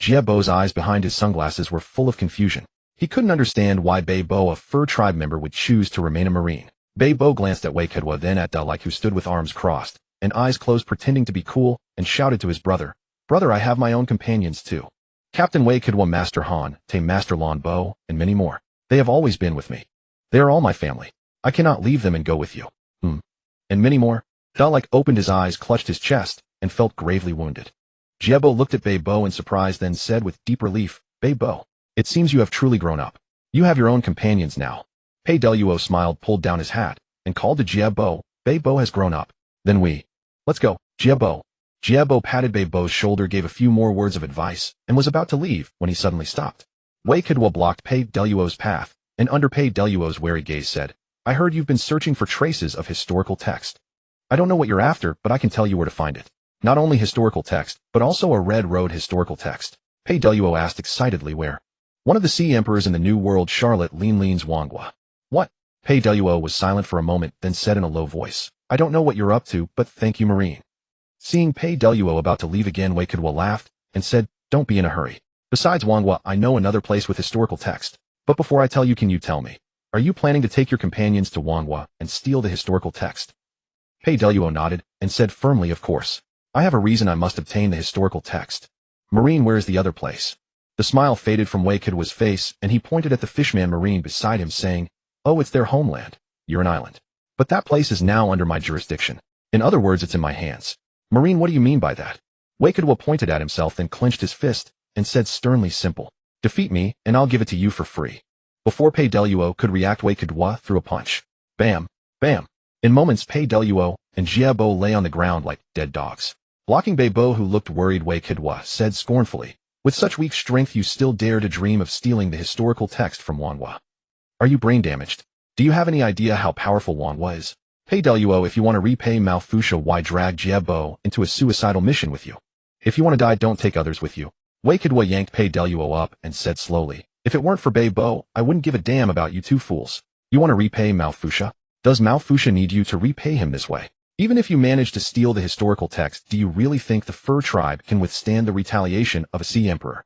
Jie Bo's eyes behind his sunglasses were full of confusion. He couldn't understand why Bei Bo, a Fur tribe member, would choose to remain a Marine. Bei Bo glanced at Wei Kadwa, then at Da Like, who stood with arms crossed and eyes closed, pretending to be cool, and shouted to his brother, "Brother, I have my own companions too. Captain Wei Kadwa, Master Han, Te Master Lon Bo, and many more. They have always been with me. They are all my family. I cannot leave them and go with you. And many more." Da Like opened his eyes, clutched his chest, and felt gravely wounded. Jie Bo looked at Bei Bo in surprise, then said with deep relief, "Bei Bo, it seems you have truly grown up. You have your own companions now." Pei Deluo smiled, pulled down his hat, and called to Jie Bo, "Bei Bo has grown up. Then let's go, Jie Bo." Jie Bo patted Bei Bo's shoulder, gave a few more words of advice, and was about to leave when he suddenly stopped. Wei Kadwa blocked Pei Deluo's path, and under Pei Deluo's wary gaze said, "I heard you've been searching for traces of historical text. I don't know what you're after, but I can tell you where to find it. Not only historical text, but also a Red Road historical text." Pei Deluo asked excitedly, "Where?" "One of the Sea Emperors in the New World, Charlotte Linlin's Wangwa." "What?" Pei Deluo was silent for a moment, then said in a low voice, "I don't know what you're up to, but thank you, Marine." Seeing Pei Deluo about to leave again, Wei Kadwa laughed and said, "Don't be in a hurry. Besides Wangwa, I know another place with historical text. But before I tell you, can you tell me, are you planning to take your companions to Wangwa and steal the historical text?" Pei Deluo nodded and said firmly, "Of course. I have a reason I must obtain the historical text. Marine, where is the other place?" The smile faded from Wei Kadwa's face, and he pointed at the fishman Marine beside him, saying, "Oh, it's their homeland. You're an island. But that place is now under my jurisdiction. In other words, it's in my hands." "Marine, what do you mean by that?" Wei Kadwa pointed at himself, then clenched his fist and said sternly, "Simple. Defeat me, and I'll give it to you for free." Before Pei Deluo could react, Wei Kadwa threw a punch. Bam! Bam! In moments, Pei Deluo and Jie Bo lay on the ground like dead dogs. Blocking Bei Bo, who looked worried, Wei Kadwa said scornfully, "With such weak strength, you still dare to dream of stealing the historical text from Wangwa? Are you brain damaged? Do you have any idea how powerful Wangwa is? Pei Deluo, if you want to repay Mao Fusha, why drag Jie Bo into a suicidal mission with you? If you want to die, don't take others with you." Wei Kadwa yanked Pei Deluo up and said slowly, "If it weren't for Bei Bo, I wouldn't give a damn about you two fools. You want to repay Mao Fusha? Does Mao Fusha need you to repay him this way? Even if you manage to steal the historical text, do you really think the Fur tribe can withstand the retaliation of a Sea Emperor?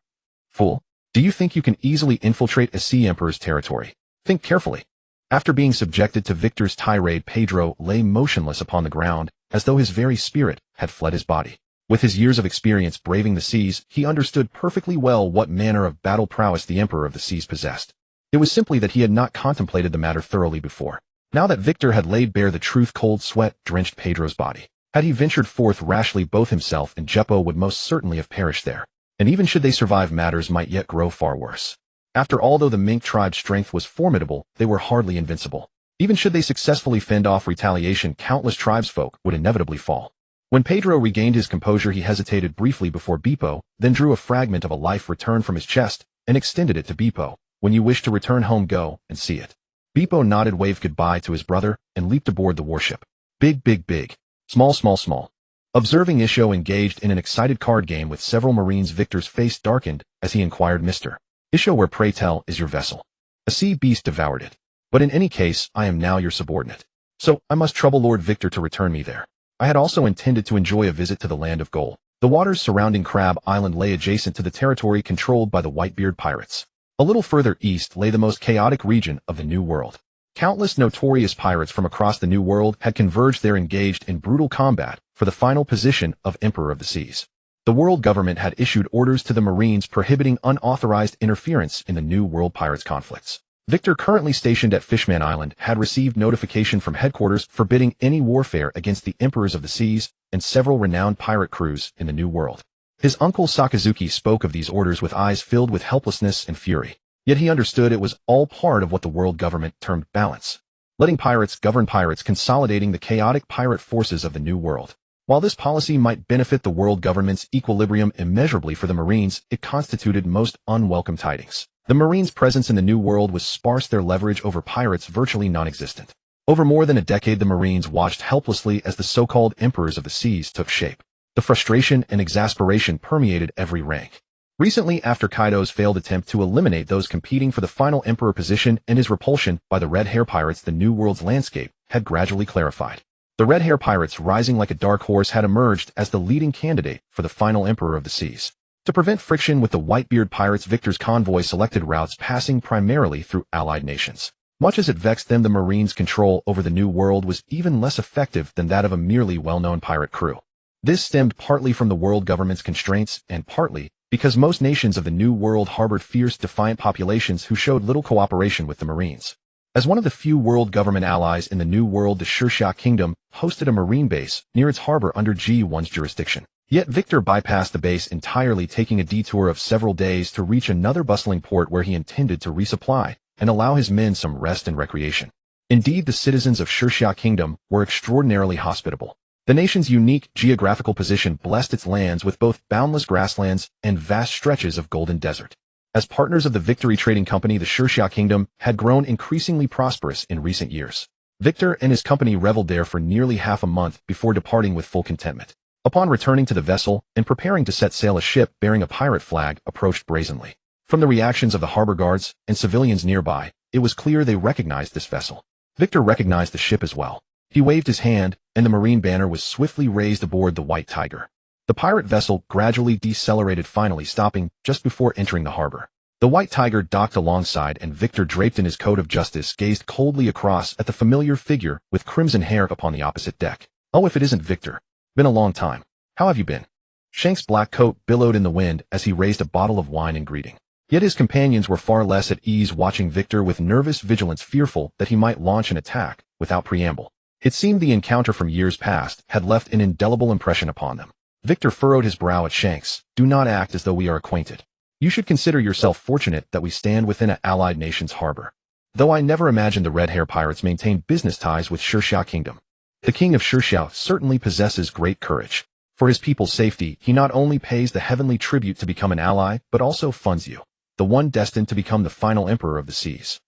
Fool, do you think you can easily infiltrate a Sea Emperor's territory? Think carefully." After being subjected to Victor's tirade, Pedro lay motionless upon the ground, as though his very spirit had fled his body. With his years of experience braving the seas, he understood perfectly well what manner of battle prowess the Emperor of the Seas possessed. It was simply that he had not contemplated the matter thoroughly before. Now that Victor had laid bare the truth, cold sweat drenched Pedro's body. Had he ventured forth rashly, both himself and Jeppo would most certainly have perished there. And even should they survive, matters might yet grow far worse. After all, though the Mink tribe's strength was formidable, they were hardly invincible. Even should they successfully fend off retaliation, countless tribesfolk would inevitably fall. When Pedro regained his composure, he hesitated briefly before Beppo, then drew a fragment of a life return from his chest and extended it to Beppo. "When you wish to return home, go and see it." Beppo nodded, waved goodbye to his brother, and leaped aboard the warship. Big, big, big. Small, small, small. Observing Isho engaged in an excited card game with several Marines, Victor's face darkened as he inquired, "Mr. Isho, where, pray tell, is your vessel?" "A sea beast devoured it. But in any case, I am now your subordinate. So I must trouble Lord Victor to return me there. I had also intended to enjoy a visit to the land of gold." The waters surrounding Crab Island lay adjacent to the territory controlled by the Whitebeard pirates. A little further east lay the most chaotic region of the New World. Countless notorious pirates from across the New World had converged there, engaged in brutal combat for the final position of Emperor of the Seas. The world government had issued orders to the Marines prohibiting unauthorized interference in the New World pirates' conflicts. Victor, currently stationed at Fishman Island, had received notification from headquarters forbidding any warfare against the Emperors of the Seas and several renowned pirate crews in the New World. His uncle Sakazuki spoke of these orders with eyes filled with helplessness and fury. Yet he understood it was all part of what the world government termed balance. Letting pirates govern pirates, consolidating the chaotic pirate forces of the New World. While this policy might benefit the world government's equilibrium immeasurably, for the Marines, it constituted most unwelcome tidings. The Marines' presence in the New World was sparse, their leverage over pirates virtually non-existent. Over more than a decade, the Marines watched helplessly as the so-called Emperors of the Seas took shape. The frustration and exasperation permeated every rank. Recently, after Kaido's failed attempt to eliminate those competing for the final Emperor position and his repulsion by the Red Hair Pirates, the New World's landscape had gradually clarified. The Red Hair Pirates, rising like a dark horse, had emerged as the leading candidate for the final Emperor of the Seas. To prevent friction with the Whitebeard Pirates, Victor's convoy selected routes passing primarily through allied nations. Much as it vexed them, the Marines' control over the New World was even less effective than that of a merely well-known pirate crew. This stemmed partly from the world government's constraints and partly because most nations of the New World harbored fierce, defiant populations who showed little cooperation with the Marines. As one of the few world government allies in the New World, the Shirshia Kingdom hosted a marine base near its harbor under G1's jurisdiction. Yet Victor bypassed the base entirely, taking a detour of several days to reach another bustling port where he intended to resupply and allow his men some rest and recreation. Indeed, the citizens of Shirshia Kingdom were extraordinarily hospitable. The nation's unique geographical position blessed its lands with both boundless grasslands and vast stretches of golden desert. As partners of the Victory Trading Company, the Shirshia Kingdom had grown increasingly prosperous in recent years. Victor and his company reveled there for nearly half a month before departing with full contentment. Upon returning to the vessel and preparing to set sail, a ship bearing a pirate flag approached brazenly. From the reactions of the harbor guards and civilians nearby, it was clear they recognized this vessel. Victor recognized the ship as well. He waved his hand, and the marine banner was swiftly raised aboard the White Tiger. The pirate vessel gradually decelerated, finally stopping just before entering the harbor. The White Tiger docked alongside, and Victor, draped in his coat of justice, gazed coldly across at the familiar figure with crimson hair upon the opposite deck. "Oh, if it isn't Victor. Been a long time. How have you been?" Shank's black coat billowed in the wind as he raised a bottle of wine in greeting. Yet his companions were far less at ease, watching Victor with nervous vigilance, fearful that he might launch an attack without preamble. It seemed the encounter from years past had left an indelible impression upon them. Victor furrowed his brow at Shanks. "Do not act as though we are acquainted. You should consider yourself fortunate that we stand within an allied nation's harbor. Though I never imagined the Red Hair Pirates maintained business ties with Shirshia Kingdom. The King of Shirshia certainly possesses great courage. For his people's safety, he not only pays the heavenly tribute to become an ally, but also funds you, the one destined to become the final Emperor of the Seas."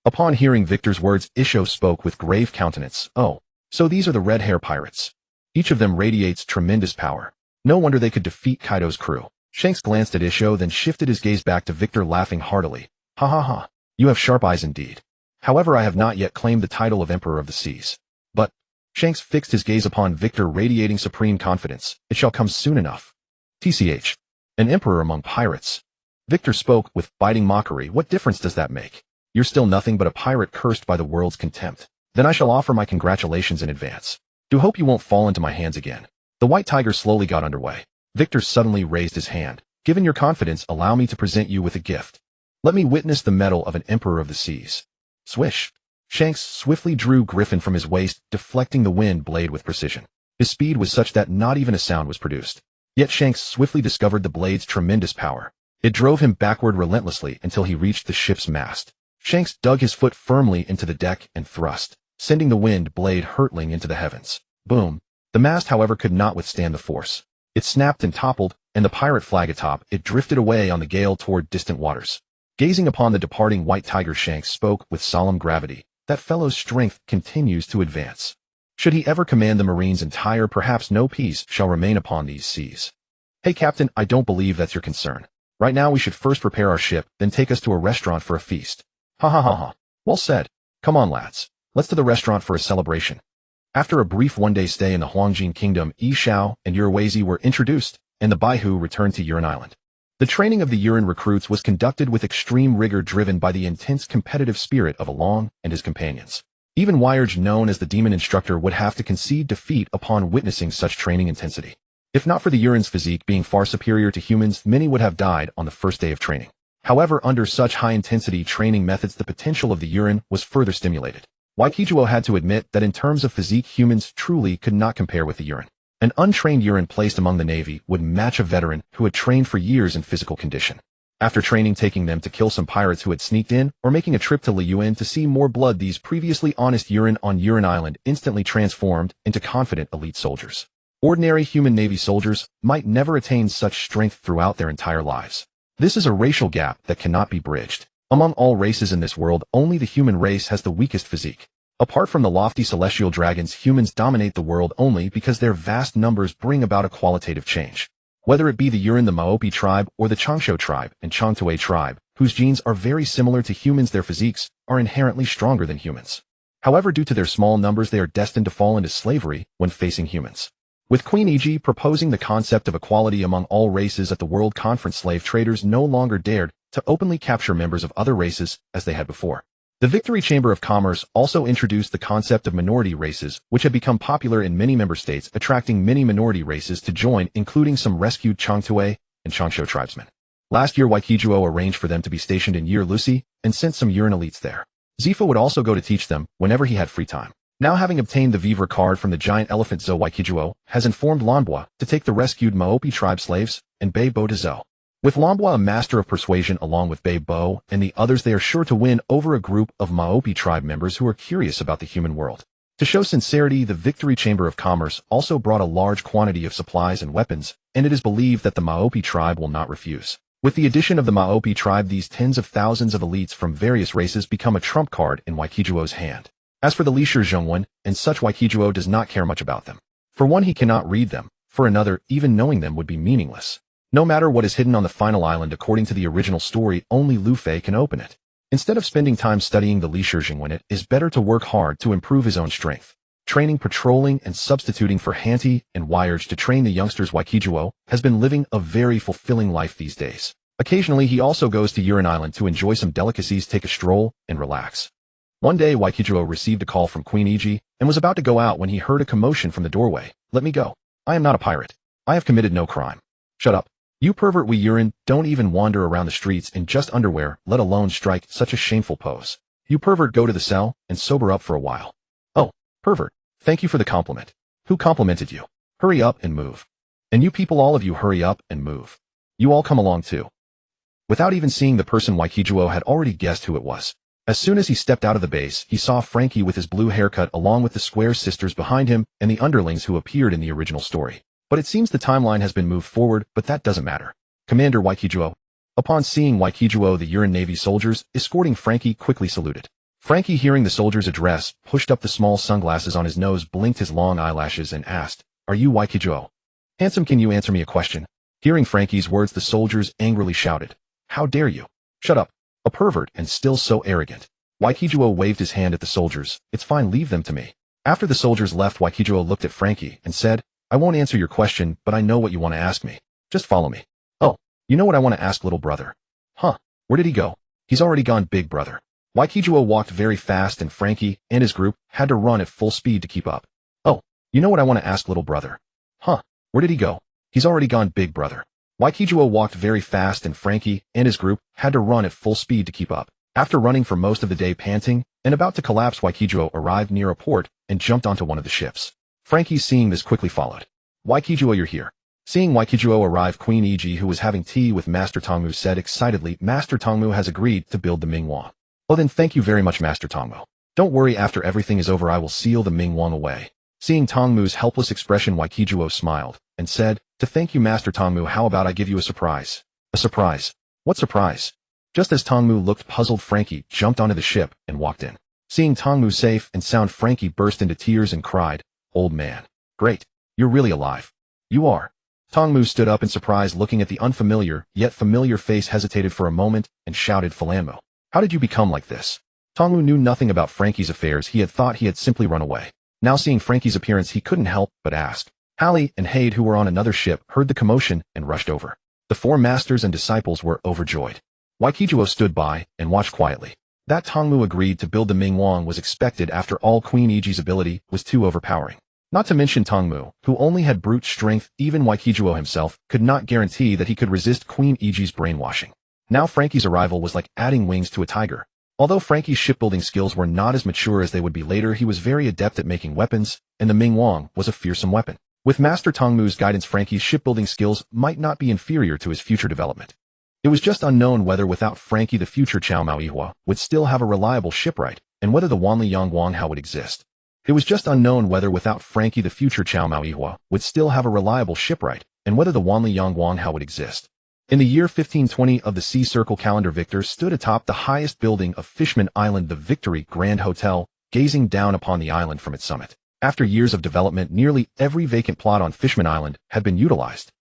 Upon hearing Victor's words, Isho spoke with grave countenance. "Oh, so these are the Red Hair Pirates. Each of them radiates tremendous power. No wonder they could defeat Kaido's crew." Shanks glanced at Isho, then shifted his gaze back to Victor, laughing heartily. "Ha ha ha. You have sharp eyes indeed. However, I have not yet claimed the title of Emperor of the Seas. But," Shanks fixed his gaze upon Victor, radiating supreme confidence, "it shall come soon enough. TCH. An emperor among pirates." Victor spoke with biting mockery. "What difference does that make? You're still nothing but a pirate cursed by the world's contempt. Then I shall offer my congratulations in advance. Do hope you won't fall into my hands again." The White Tiger slowly got underway. Victor suddenly raised his hand. "Given your confidence, allow me to present you with a gift. Let me witness the mettle of an Emperor of the Seas." Swish! Shanks swiftly drew Griffin from his waist, deflecting the wind blade with precision. His speed was such that not even a sound was produced. Yet Shanks swiftly discovered the blade's tremendous power. It drove him backward relentlessly until he reached the ship's mast. Shanks dug his foot firmly into the deck and thrust, sending the wind blade hurtling into the heavens. Boom! The mast, however, could not withstand the force. It snapped and toppled, and the pirate flag atop it drifted away on the gale toward distant waters. Gazing upon the departing White Tiger, Shanks spoke with solemn gravity. "That fellow's strength continues to advance. Should he ever command the Marines entire, perhaps no peace shall remain upon these seas." "Hey, Captain, I don't believe that's your concern. Right now we should first prepare our ship, then take us to a restaurant for a feast." "Ha ha ha ha. Well said. Come on, lads. Let's to the restaurant for a celebration." After a brief one-day stay in the Huangjin Kingdom, Yi Xiao and Urawazi were introduced, and the Baihu returned to Yurin Island. The training of the Yurin recruits was conducted with extreme rigor, driven by the intense competitive spirit of Along and his companions. Even Wyerge, known as the demon instructor, would have to concede defeat upon witnessing such training intensity. If not for the Yurin's physique being far superior to humans, many would have died on the first day of training. However, under such high-intensity training methods, the potential of the Yurin was further stimulated. Waikijuo had to admit that in terms of physique, humans truly could not compare with the Yurin. An untrained Yurin placed among the Navy would match a veteran who had trained for years in physical condition. After training taking them to kill some pirates who had sneaked in, or making a trip to Liyuan to see more blood, these previously honest Yurin on Yurin Island instantly transformed into confident elite soldiers. Ordinary human Navy soldiers might never attain such strength throughout their entire lives. This is a racial gap that cannot be bridged. Among all races in this world, only the human race has the weakest physique. Apart from the lofty celestial dragons, humans dominate the world only because their vast numbers bring about a qualitative change. Whether it be the Yurin, the Maopi tribe, or the Changsho tribe and Changtue tribe, whose genes are very similar to humans, their physiques are inherently stronger than humans. However, due to their small numbers, they are destined to fall into slavery when facing humans. With Queen Iji proposing the concept of equality among all races at the World Conference, slave traders no longer dared to openly capture members of other races as they had before. The Victory Chamber of Commerce also introduced the concept of minority races, which had become popular in many member states, attracting many minority races to join, including some rescued Changtue and Changsho tribesmen. Last year, Waikijuo arranged for them to be stationed in Yer Lucy and sent some Yurin elites there. Zifa would also go to teach them whenever he had free time. Now, having obtained the Vivre card from the giant elephant Zhou, Waikijuo has informed Lanbois to take the rescued Maopi tribe slaves and Bei Bo to Zhou. With Lanbois a master of persuasion along with Bei Bo and the others, they are sure to win over a group of Maopi tribe members who are curious about the human world. To show sincerity, the Victory Chamber of Commerce also brought a large quantity of supplies and weapons, and it is believed that the Maopi tribe will not refuse. With the addition of the Maopi tribe, these tens of thousands of elites from various races become a trump card in Waikijuo's hand. As for the Lishir Zhongwen and such, Waikijuo does not care much about them. For one, he cannot read them. For another, even knowing them would be meaningless. No matter what is hidden on the final island, according to the original story, only Lu Fei can open it. Instead of spending time studying the Lishir Zhongwen, it is better to work hard to improve his own strength. Training, patrolling, and substituting for Hanti and Wires to train the youngsters, Waikijuo has been living a very fulfilling life these days. Occasionally, he also goes to Yurin Island to enjoy some delicacies, take a stroll, and relax. One day, Waikijuo received a call from Queen Iji and was about to go out when he heard a commotion from the doorway. "Let me go. I am not a pirate. I have committed no crime." "Shut up. You pervert, we Yurin don't even wander around the streets in just underwear, let alone strike such a shameful pose. You pervert, go to the cell and sober up for a while." "Oh, pervert, thank you for the compliment. Who complimented you? Hurry up and move. And you people, all of you, hurry up and move. You all come along too." Without even seeing the person, Waikijuo had already guessed who it was. As soon as he stepped out of the base, he saw Frankie with his blue haircut along with the Square sisters behind him and the underlings who appeared in the original story. But it seems the timeline has been moved forward, but that doesn't matter. "Commander Waikijuo." Upon seeing Waikijuo, the Yurin Navy soldiers escorting Frankie quickly saluted. Frankie, hearing the soldiers' address, pushed up the small sunglasses on his nose, blinked his long eyelashes, and asked, "Are you Waikijuo? Handsome, can you answer me a question?" Hearing Frankie's words, the soldiers angrily shouted, "How dare you? Shut up. A pervert, and still so arrogant." Waikijuo waved his hand at the soldiers. "It's fine, leave them to me." After the soldiers left, Waikijuo looked at Frankie and said, "I won't answer your question, but I know what you want to ask me. Just follow me." "Oh, you know what I want to ask, little brother." "Huh, where did he go?" "He's already gone, big brother." Waikijuo walked very fast and Frankie and his group had to run at full speed to keep up. "Oh, you know what I want to ask, little brother." "Huh, where did he go?" "He's already gone, big brother." Waikijuo walked very fast and Frankie and his group had to run at full speed to keep up. After running for most of the day, panting and about to collapse, Waikijuo arrived near a port and jumped onto one of the ships. Frankie, seeing this, quickly followed. "Waikijuo, you're here." Seeing Waikijuo arrive, Queen Iji, who was having tea with Master Tongmu, said excitedly, "Master Tongmu has agreed to build the Mingwang." "Oh, then thank you very much, Master Tongmu. Don't worry, after everything is over I will seal the Mingwang away." Seeing Tongmu's helpless expression, Waikijuo smiled and said, "To thank you, Master Tongmu, how about I give you a surprise?" "A surprise? What surprise?" Just as Tongmu looked puzzled, Frankie jumped onto the ship and walked in. Seeing Tongmu safe and sound, Frankie burst into tears and cried, "Old man. Great. You're really alive." "You are." Tongmu stood up in surprise, looking at the unfamiliar yet familiar face, hesitated for a moment, and shouted, "Philanmo, how did you become like this?" Tongmu knew nothing about Frankie's affairs. He had thought he had simply run away. Now seeing Frankie's appearance, he couldn't help but ask. Hallie and Hade, who were on another ship, heard the commotion and rushed over. The four masters and disciples were overjoyed. Waikijuo stood by and watched quietly. That Tongmu agreed to build the Mingwang was expected. After all, Queen Iji's ability was too overpowering. Not to mention Tongmu, who only had brute strength. Even Waikijuo himself could not guarantee that he could resist Queen Iji's brainwashing. Now Frankie's arrival was like adding wings to a tiger. Although Frankie's shipbuilding skills were not as mature as they would be later, he was very adept at making weapons, and the Mingwang was a fearsome weapon. With Master Tongmu's guidance, Frankie's shipbuilding skills might not be inferior to his future development. It was just unknown whether without Frankie the future Chao Mao Ihua would still have a reliable shipwright, and whether the Wanli Yang Wanghao would exist. It was just unknown whether without Frankie the future Chao Mao Ihua would still have a reliable shipwright, and whether the Wanli Yang Wanghao would exist. In the year 1520 of the Sea Circle calendar, Victor stood atop the highest building of Fishman Island, the Victory Grand Hotel, gazing down upon the island from its summit. After years of development, nearly every vacant plot on Fishman Island had been utilized.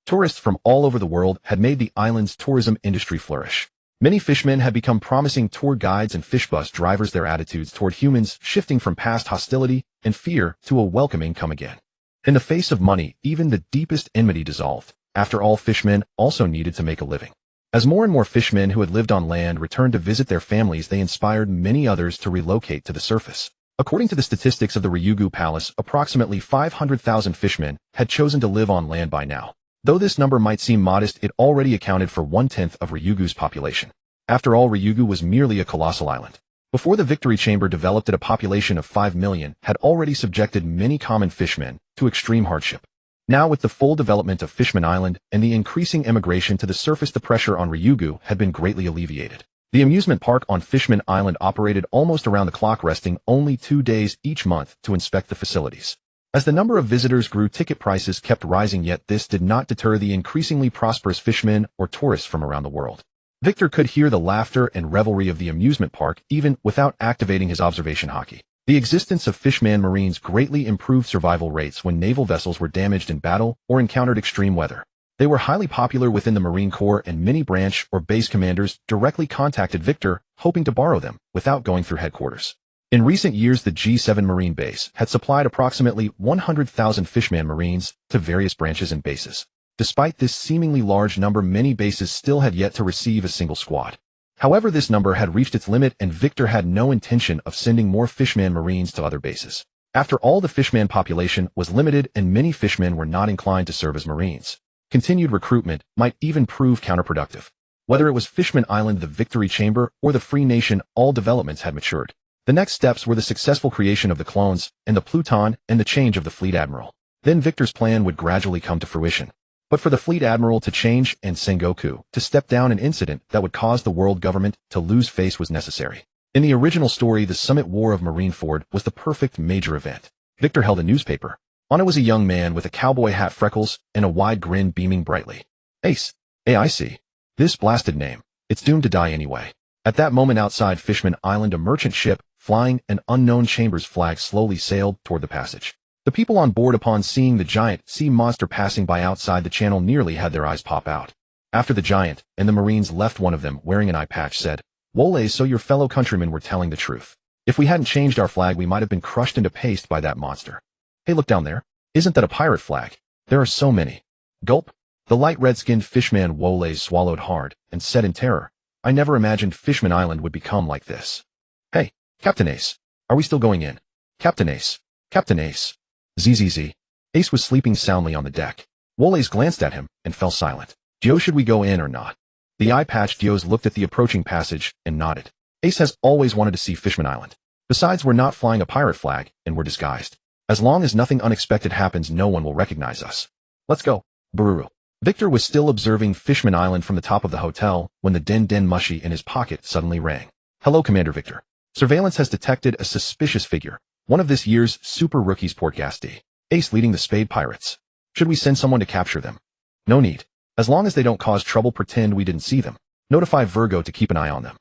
Tourists from all over the world had made the island's tourism industry flourish. Many fishmen had become promising tour guides and fish bus drivers, their attitudes toward humans shifting from past hostility and fear to a welcoming come again. In the face of money, even the deepest enmity dissolved. After all, fishmen also needed to make a living. As more and more fishmen who had lived on land returned to visit their families, they inspired many others to relocate to the surface. According to the statistics of the Ryugu Palace, approximately 500,000 fishmen had chosen to live on land by now. Though this number might seem modest, it already accounted for 1/10 of Ryugu's population. After all, Ryugu was merely a colossal island. Before the Victory Chamber developed at a population of 5 million, had already subjected many common fishmen to extreme hardship. Now, with the full development of Fishman Island and the increasing emigration to the surface, the pressure on Ryugu had been greatly alleviated. The amusement park on Fishman Island operated almost around the clock, resting only 2 days each month to inspect the facilities. As the number of visitors grew, ticket prices kept rising, yet this did not deter the increasingly prosperous fishmen or tourists from around the world. Victor could hear the laughter and revelry of the amusement park even without activating his observation Haki. The existence of Fishman Marines greatly improved survival rates when naval vessels were damaged in battle or encountered extreme weather. They were highly popular within the Marine Corps, and many branch or base commanders directly contacted Victor, hoping to borrow them without going through headquarters. In recent years, the G7 Marine Base had supplied approximately 100,000 Fishman Marines to various branches and bases. Despite this seemingly large number, many bases still had yet to receive a single squad. However, this number had reached its limit, and Victor had no intention of sending more Fishman Marines to other bases. After all, the Fishman population was limited, and many Fishmen were not inclined to serve as Marines. Continued recruitment might even prove counterproductive. Whether it was Fishman Island, the Victory Chamber, or the Free Nation, all developments had matured. The next steps were the successful creation of the clones, and the Pluton, and the change of the Fleet Admiral. Then Victor's plan would gradually come to fruition. But for the Fleet Admiral to change and Sengoku to step down, an incident that would cause the world government to lose face was necessary. In the original story, the Summit War of Marineford was the perfect major event. Victor held a newspaper. On it was a young man with a cowboy hat, freckles, and a wide grin beaming brightly. Ace. I see. This blasted name. It's doomed to die anyway. At that moment, outside Fishman Island, a merchant ship, flying an unknown chamber's flag, slowly sailed toward the passage. The people on board, upon seeing the giant sea monster passing by outside the channel, nearly had their eyes pop out. After the giant and the Marines left, one of them, wearing an eye patch, said, "Wole, so your fellow countrymen were telling the truth. If we hadn't changed our flag, we might have been crushed into paste by that monster. Hey, look down there. Isn't that a pirate flag? There are so many." Gulp. The light red-skinned fishman Wole swallowed hard and said in terror, "I never imagined Fishman Island would become like this. Hey, Captain Ace. Are we still going in? Captain Ace. Captain Ace." ZZZ. Ace was sleeping soundly on the deck. Woles glanced at him and fell silent. "Dio, should we go in or not?" The eye-patched Dios looked at the approaching passage and nodded. Ace has always wanted to see Fishman Island. Besides, we're not flying a pirate flag, and we're disguised. As long as nothing unexpected happens, no one will recognize us. Let's go. Bururu. Victor was still observing Fishman Island from the top of the hotel when the den mushy in his pocket suddenly rang. "Hello, Commander Victor. Surveillance has detected a suspicious figure. One of this year's Super Rookies, Portgasti. Ace leading the Spade Pirates. Should we send someone to capture them?" "No need. As long as they don't cause trouble, pretend we didn't see them. Notify Virgo to keep an eye on them."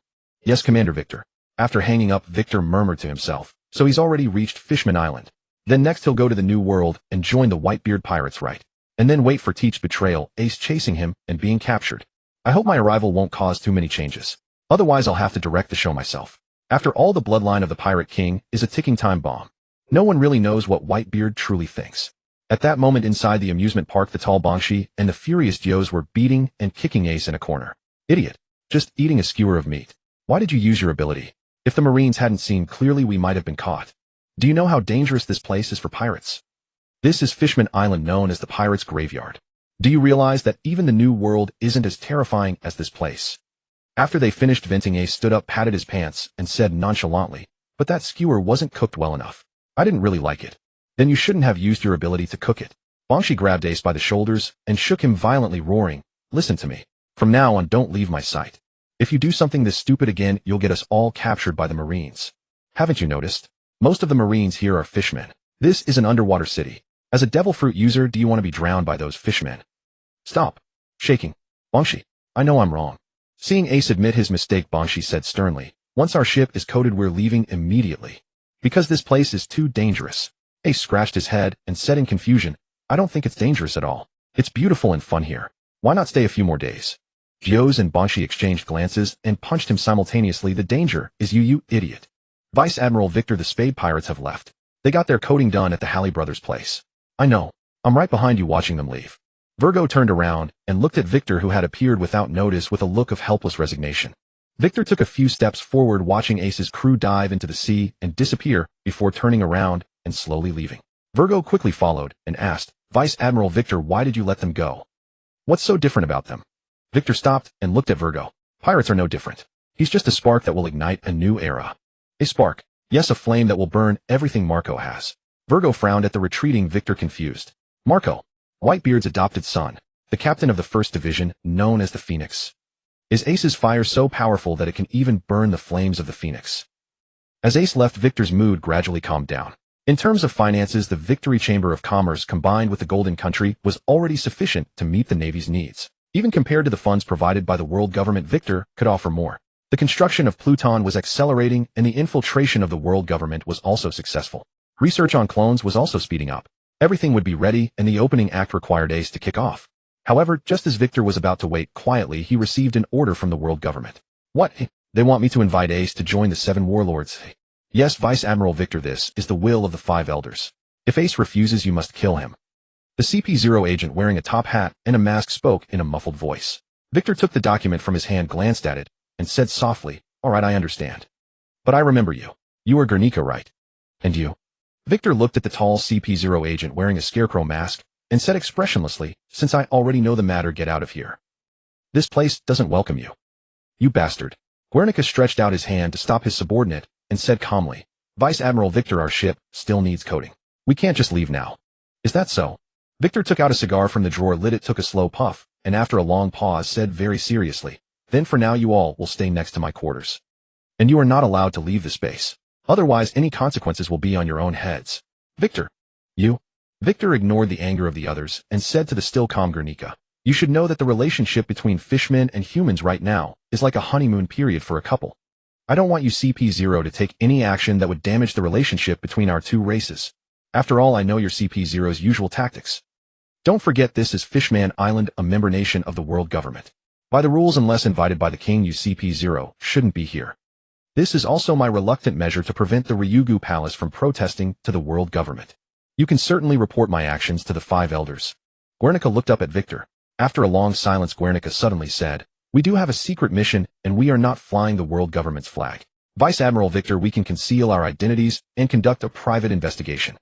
"Yes, Commander Victor." After hanging up, Victor murmured to himself, "So he's already reached Fishman Island. Then next he'll go to the New World and join the Whitebeard Pirates, right? And then wait for Teach's betrayal, Ace chasing him and being captured. I hope my arrival won't cause too many changes. Otherwise I'll have to direct the show myself. After all, the bloodline of the Pirate King is a ticking time bomb. No one really knows what Whitebeard truly thinks." At that moment, inside the amusement park, the tall Bangshi and the furious Dios were beating and kicking Ace in a corner. "Idiot. Just eating a skewer of meat. Why did you use your ability? If the Marines hadn't seen clearly, we might have been caught. Do you know how dangerous this place is for pirates? This is Fishman Island, known as the Pirates' Graveyard. Do you realize that even the New World isn't as terrifying as this place?" After they finished venting, Ace stood up, patted his pants, and said nonchalantly, "But that skewer wasn't cooked well enough. I didn't really like it." "Then you shouldn't have used your ability to cook it." Bangshi grabbed Ace by the shoulders and shook him violently, roaring, "Listen to me. From now on, don't leave my sight. If you do something this stupid again, you'll get us all captured by the Marines. Haven't you noticed? Most of the Marines here are fishmen. This is an underwater city. As a devil fruit user, do you want to be drowned by those fishmen?" "Stop shaking. Bangshi, I know I'm wrong. Seeing Ace admit his mistake, Bangshi said sternly, once our ship is coded, we're leaving immediately. Because this place is too dangerous. Ace scratched his head and said in confusion, I don't think it's dangerous at all. It's beautiful and fun here. Why not stay a few more days? Jios and Bangshi exchanged glances and punched him simultaneously. The danger is you idiot. Vice Admiral Victor, the Spade Pirates have left. They got their coding done at the Halley brothers' place. I know. I'm right behind you watching them leave. Virgo turned around and looked at Victor, who had appeared without notice with a look of helpless resignation. Victor took a few steps forward, watching Ace's crew dive into the sea and disappear before turning around and slowly leaving. Virgo quickly followed and asked, Vice Admiral Victor, why did you let them go? What's so different about them? Victor stopped and looked at Virgo. Pirates are no different. He's just a spark that will ignite a new era. A spark. Yes, a flame that will burn everything Marco has. Virgo frowned at the retreating Victor, confused. Marco, Whitebeard's adopted son, the captain of the 1st Division, known as the Phoenix. Is Ace's fire so powerful that it can even burn the flames of the Phoenix? As Ace left, Victor's mood gradually calmed down. In terms of finances, the Victory Chamber of Commerce combined with the Golden Country was already sufficient to meet the Navy's needs. Even compared to the funds provided by the world government, Victor could offer more. The construction of Pluton was accelerating, and the infiltration of the world government was also successful. Research on clones was also speeding up. Everything would be ready, and the opening act required Ace to kick off. However, just as Victor was about to wait quietly, he received an order from the world government. What? They want me to invite Ace to join the 7 warlords. Yes, Vice Admiral Victor, this is the will of the 5 elders. If Ace refuses, you must kill him. The CP0 agent wearing a top hat and a mask spoke in a muffled voice. Victor took the document from his hand, glanced at it, and said softly, all right, I understand. But I remember you. You are Guernica, right? And you? Victor looked at the tall CP0 agent wearing a scarecrow mask and said expressionlessly, since I already know the matter, get out of here. This place doesn't welcome you. You bastard. Guernica stretched out his hand to stop his subordinate and said calmly, Vice Admiral Victor, our ship still needs coding. We can't just leave now. Is that so? Victor took out a cigar from the drawer, lit it, took a slow puff, and after a long pause said very seriously, then for now you all will stay next to my quarters. And you are not allowed to leave the space. Otherwise any consequences will be on your own heads. Victor. You? Victor ignored the anger of the others and said to the still calm Guernica, you should know that the relationship between fishmen and humans right now is like a honeymoon period for a couple. I don't want you CP0 to take any action that would damage the relationship between our 2 races. After all, I know your CP0's usual tactics. Don't forget, this is Fishman Island, a member nation of the world government. By the rules, unless invited by the king, you CP0 shouldn't be here. This is also my reluctant measure to prevent the Ryugu Palace from protesting to the world government. You can certainly report my actions to the 5 elders. Guernica looked up at Victor. After a long silence, Guernica suddenly said, we do have a secret mission, and we are not flying the world government's flag. Vice Admiral Victor, we can conceal our identities and conduct a private investigation.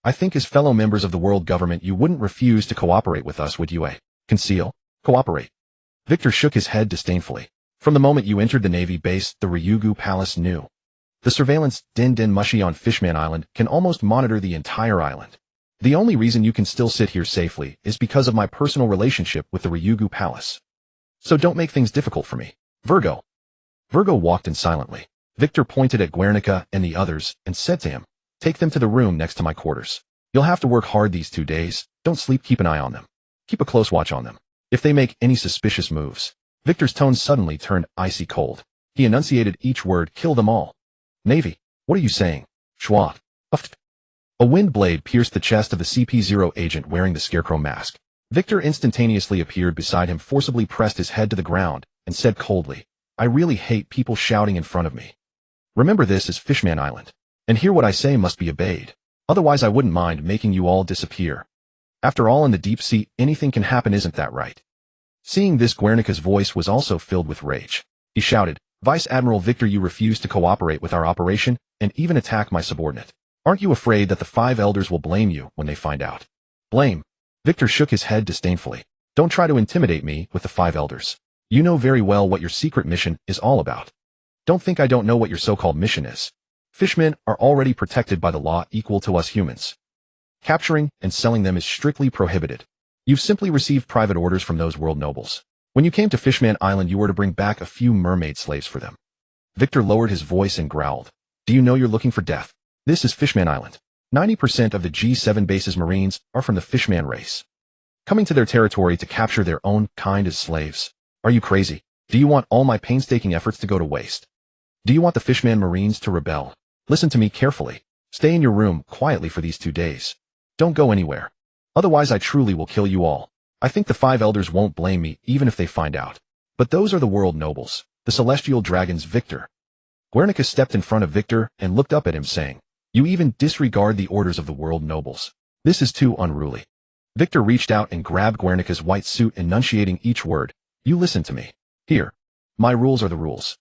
I think as fellow members of the world government, you wouldn't refuse to cooperate with us, would you? Conceal? Cooperate? Victor shook his head disdainfully. From the moment you entered the Navy base, the Ryugu Palace knew. The surveillance Den Mushi on Fishman Island can almost monitor the entire island. The only reason you can still sit here safely is because of my personal relationship with the Ryugu Palace. So don't make things difficult for me. Virgo. Virgo walked in silently. Victor pointed at Guernica and the others and said to him, take them to the room next to my quarters. You'll have to work hard these 2 days. Don't sleep, keep an eye on them. Keep a close watch on them. If they make any suspicious moves. Victor's tone suddenly turned icy cold. He enunciated each word, kill them all. Navy, what are you saying? Schwat. A wind blade pierced the chest of the CP0 agent wearing the scarecrow mask. Victor instantaneously appeared beside him, forcibly pressed his head to the ground, and said coldly, I really hate people shouting in front of me. Remember, this is Fishman Island. And here what I say must be obeyed. Otherwise I wouldn't mind making you all disappear. After all, in the deep sea, anything can happen, isn't that right? Seeing this, Guernica's voice was also filled with rage. He shouted, Vice Admiral Victor, you refuse to cooperate with our operation and even attack my subordinate. Aren't you afraid that the 5 elders will blame you when they find out? Blame? Victor shook his head disdainfully. Don't try to intimidate me with the 5 elders. You know very well what your secret mission is all about. Don't think I don't know what your so-called mission is. Fishmen are already protected by the law equal to us humans. Capturing and selling them is strictly prohibited. You've simply received private orders from those world nobles. When you came to Fishman Island, you were to bring back a few mermaid slaves for them. Victor lowered his voice and growled. Do you know you're looking for death? This is Fishman Island. 90% of the G7 base's Marines are from the Fishman race. coming to their territory to capture their own kind as slaves. Are you crazy? Do you want all my painstaking efforts to go to waste? Do you want the Fishman Marines to rebel? Listen to me carefully. Stay in your room quietly for these 2 days. Don't go anywhere. Otherwise I truly will kill you all. I think the 5 elders won't blame me even if they find out. But those are the world nobles, the celestial dragons. Victor. Guernica stepped in front of Victor and looked up at him saying, "You even disregard the orders of the world nobles. This is too unruly." Victor reached out and grabbed Guernica's white suit, enunciating each word. "You listen to me. Here. My rules are the rules."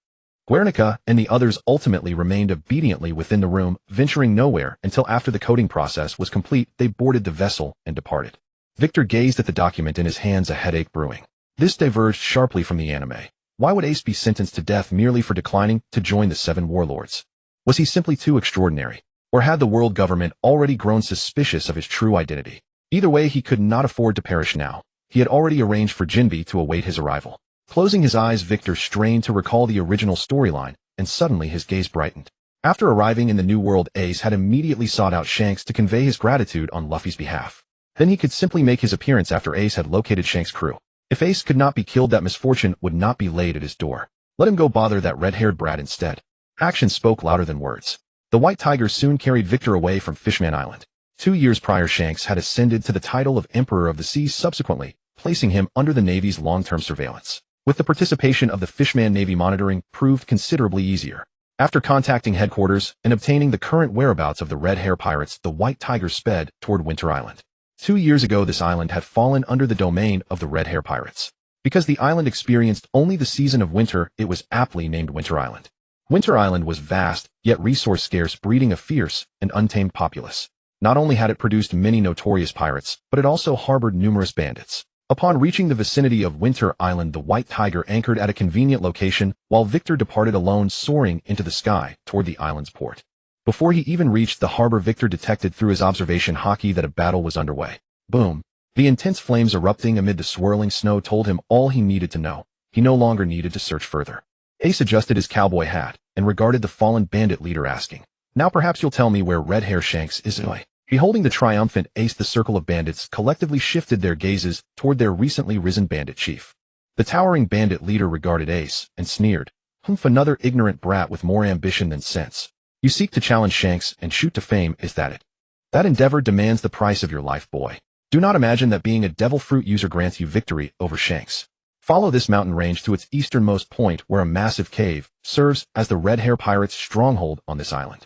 Guernica and the others ultimately remained obediently within the room, venturing nowhere until after the coding process was complete. They boarded the vessel and departed. Victor gazed at the document in his hands, a headache brewing. This diverged sharply from the anime. Why would Ace be sentenced to death merely for declining to join the 7 warlords? Was he simply too extraordinary? Or had the world government already grown suspicious of his true identity? Either way, he could not afford to perish now. He had already arranged for Jinbi to await his arrival. Closing his eyes, Victor strained to recall the original storyline, and suddenly his gaze brightened. After arriving in the new world, Ace had immediately sought out Shanks to convey his gratitude on Luffy's behalf. Then he could simply make his appearance after Ace had located Shanks' crew. If Ace could not be killed, that misfortune would not be laid at his door. Let him go bother that red-haired brat instead. Action spoke louder than words. The White Tiger soon carried Victor away from Fishman Island. 2 years prior, Shanks had ascended to the title of Emperor of the Seas, subsequently placing him under the Navy's long-term surveillance. With the participation of the Fishman Navy, monitoring proved considerably easier. After contacting headquarters and obtaining the current whereabouts of the Red Hair Pirates, the White Tiger sped toward Winter Island. 2 years ago, this island had fallen under the domain of the Red Hair Pirates. Because the island experienced only the season of winter, it was aptly named Winter Island. Winter Island was vast, yet resource scarce, breeding a fierce and untamed populace. Not only had it produced many notorious pirates, but it also harbored numerous bandits. Upon reaching the vicinity of Winter Island, the White Tiger anchored at a convenient location, while Victor departed alone, soaring into the sky toward the island's port. Before he even reached the harbor, Victor detected through his observation Haki that a battle was underway. Boom. The intense flames erupting amid the swirling snow told him all he needed to know. He no longer needed to search further. Ace adjusted his cowboy hat and regarded the fallen bandit leader, asking, "Now perhaps you'll tell me where Red Hair Shanks is." Beholding the triumphant Ace, the circle of bandits collectively shifted their gazes toward their recently risen bandit chief. The towering bandit leader regarded Ace and sneered, "Humph, another ignorant brat with more ambition than sense. You seek to challenge Shanks and shoot to fame, is that it? That endeavor demands the price of your life, boy. Do not imagine that being a devil fruit user grants you victory over Shanks. Follow this mountain range to its easternmost point, where a massive cave serves as the Red Hair Pirates' stronghold on this island.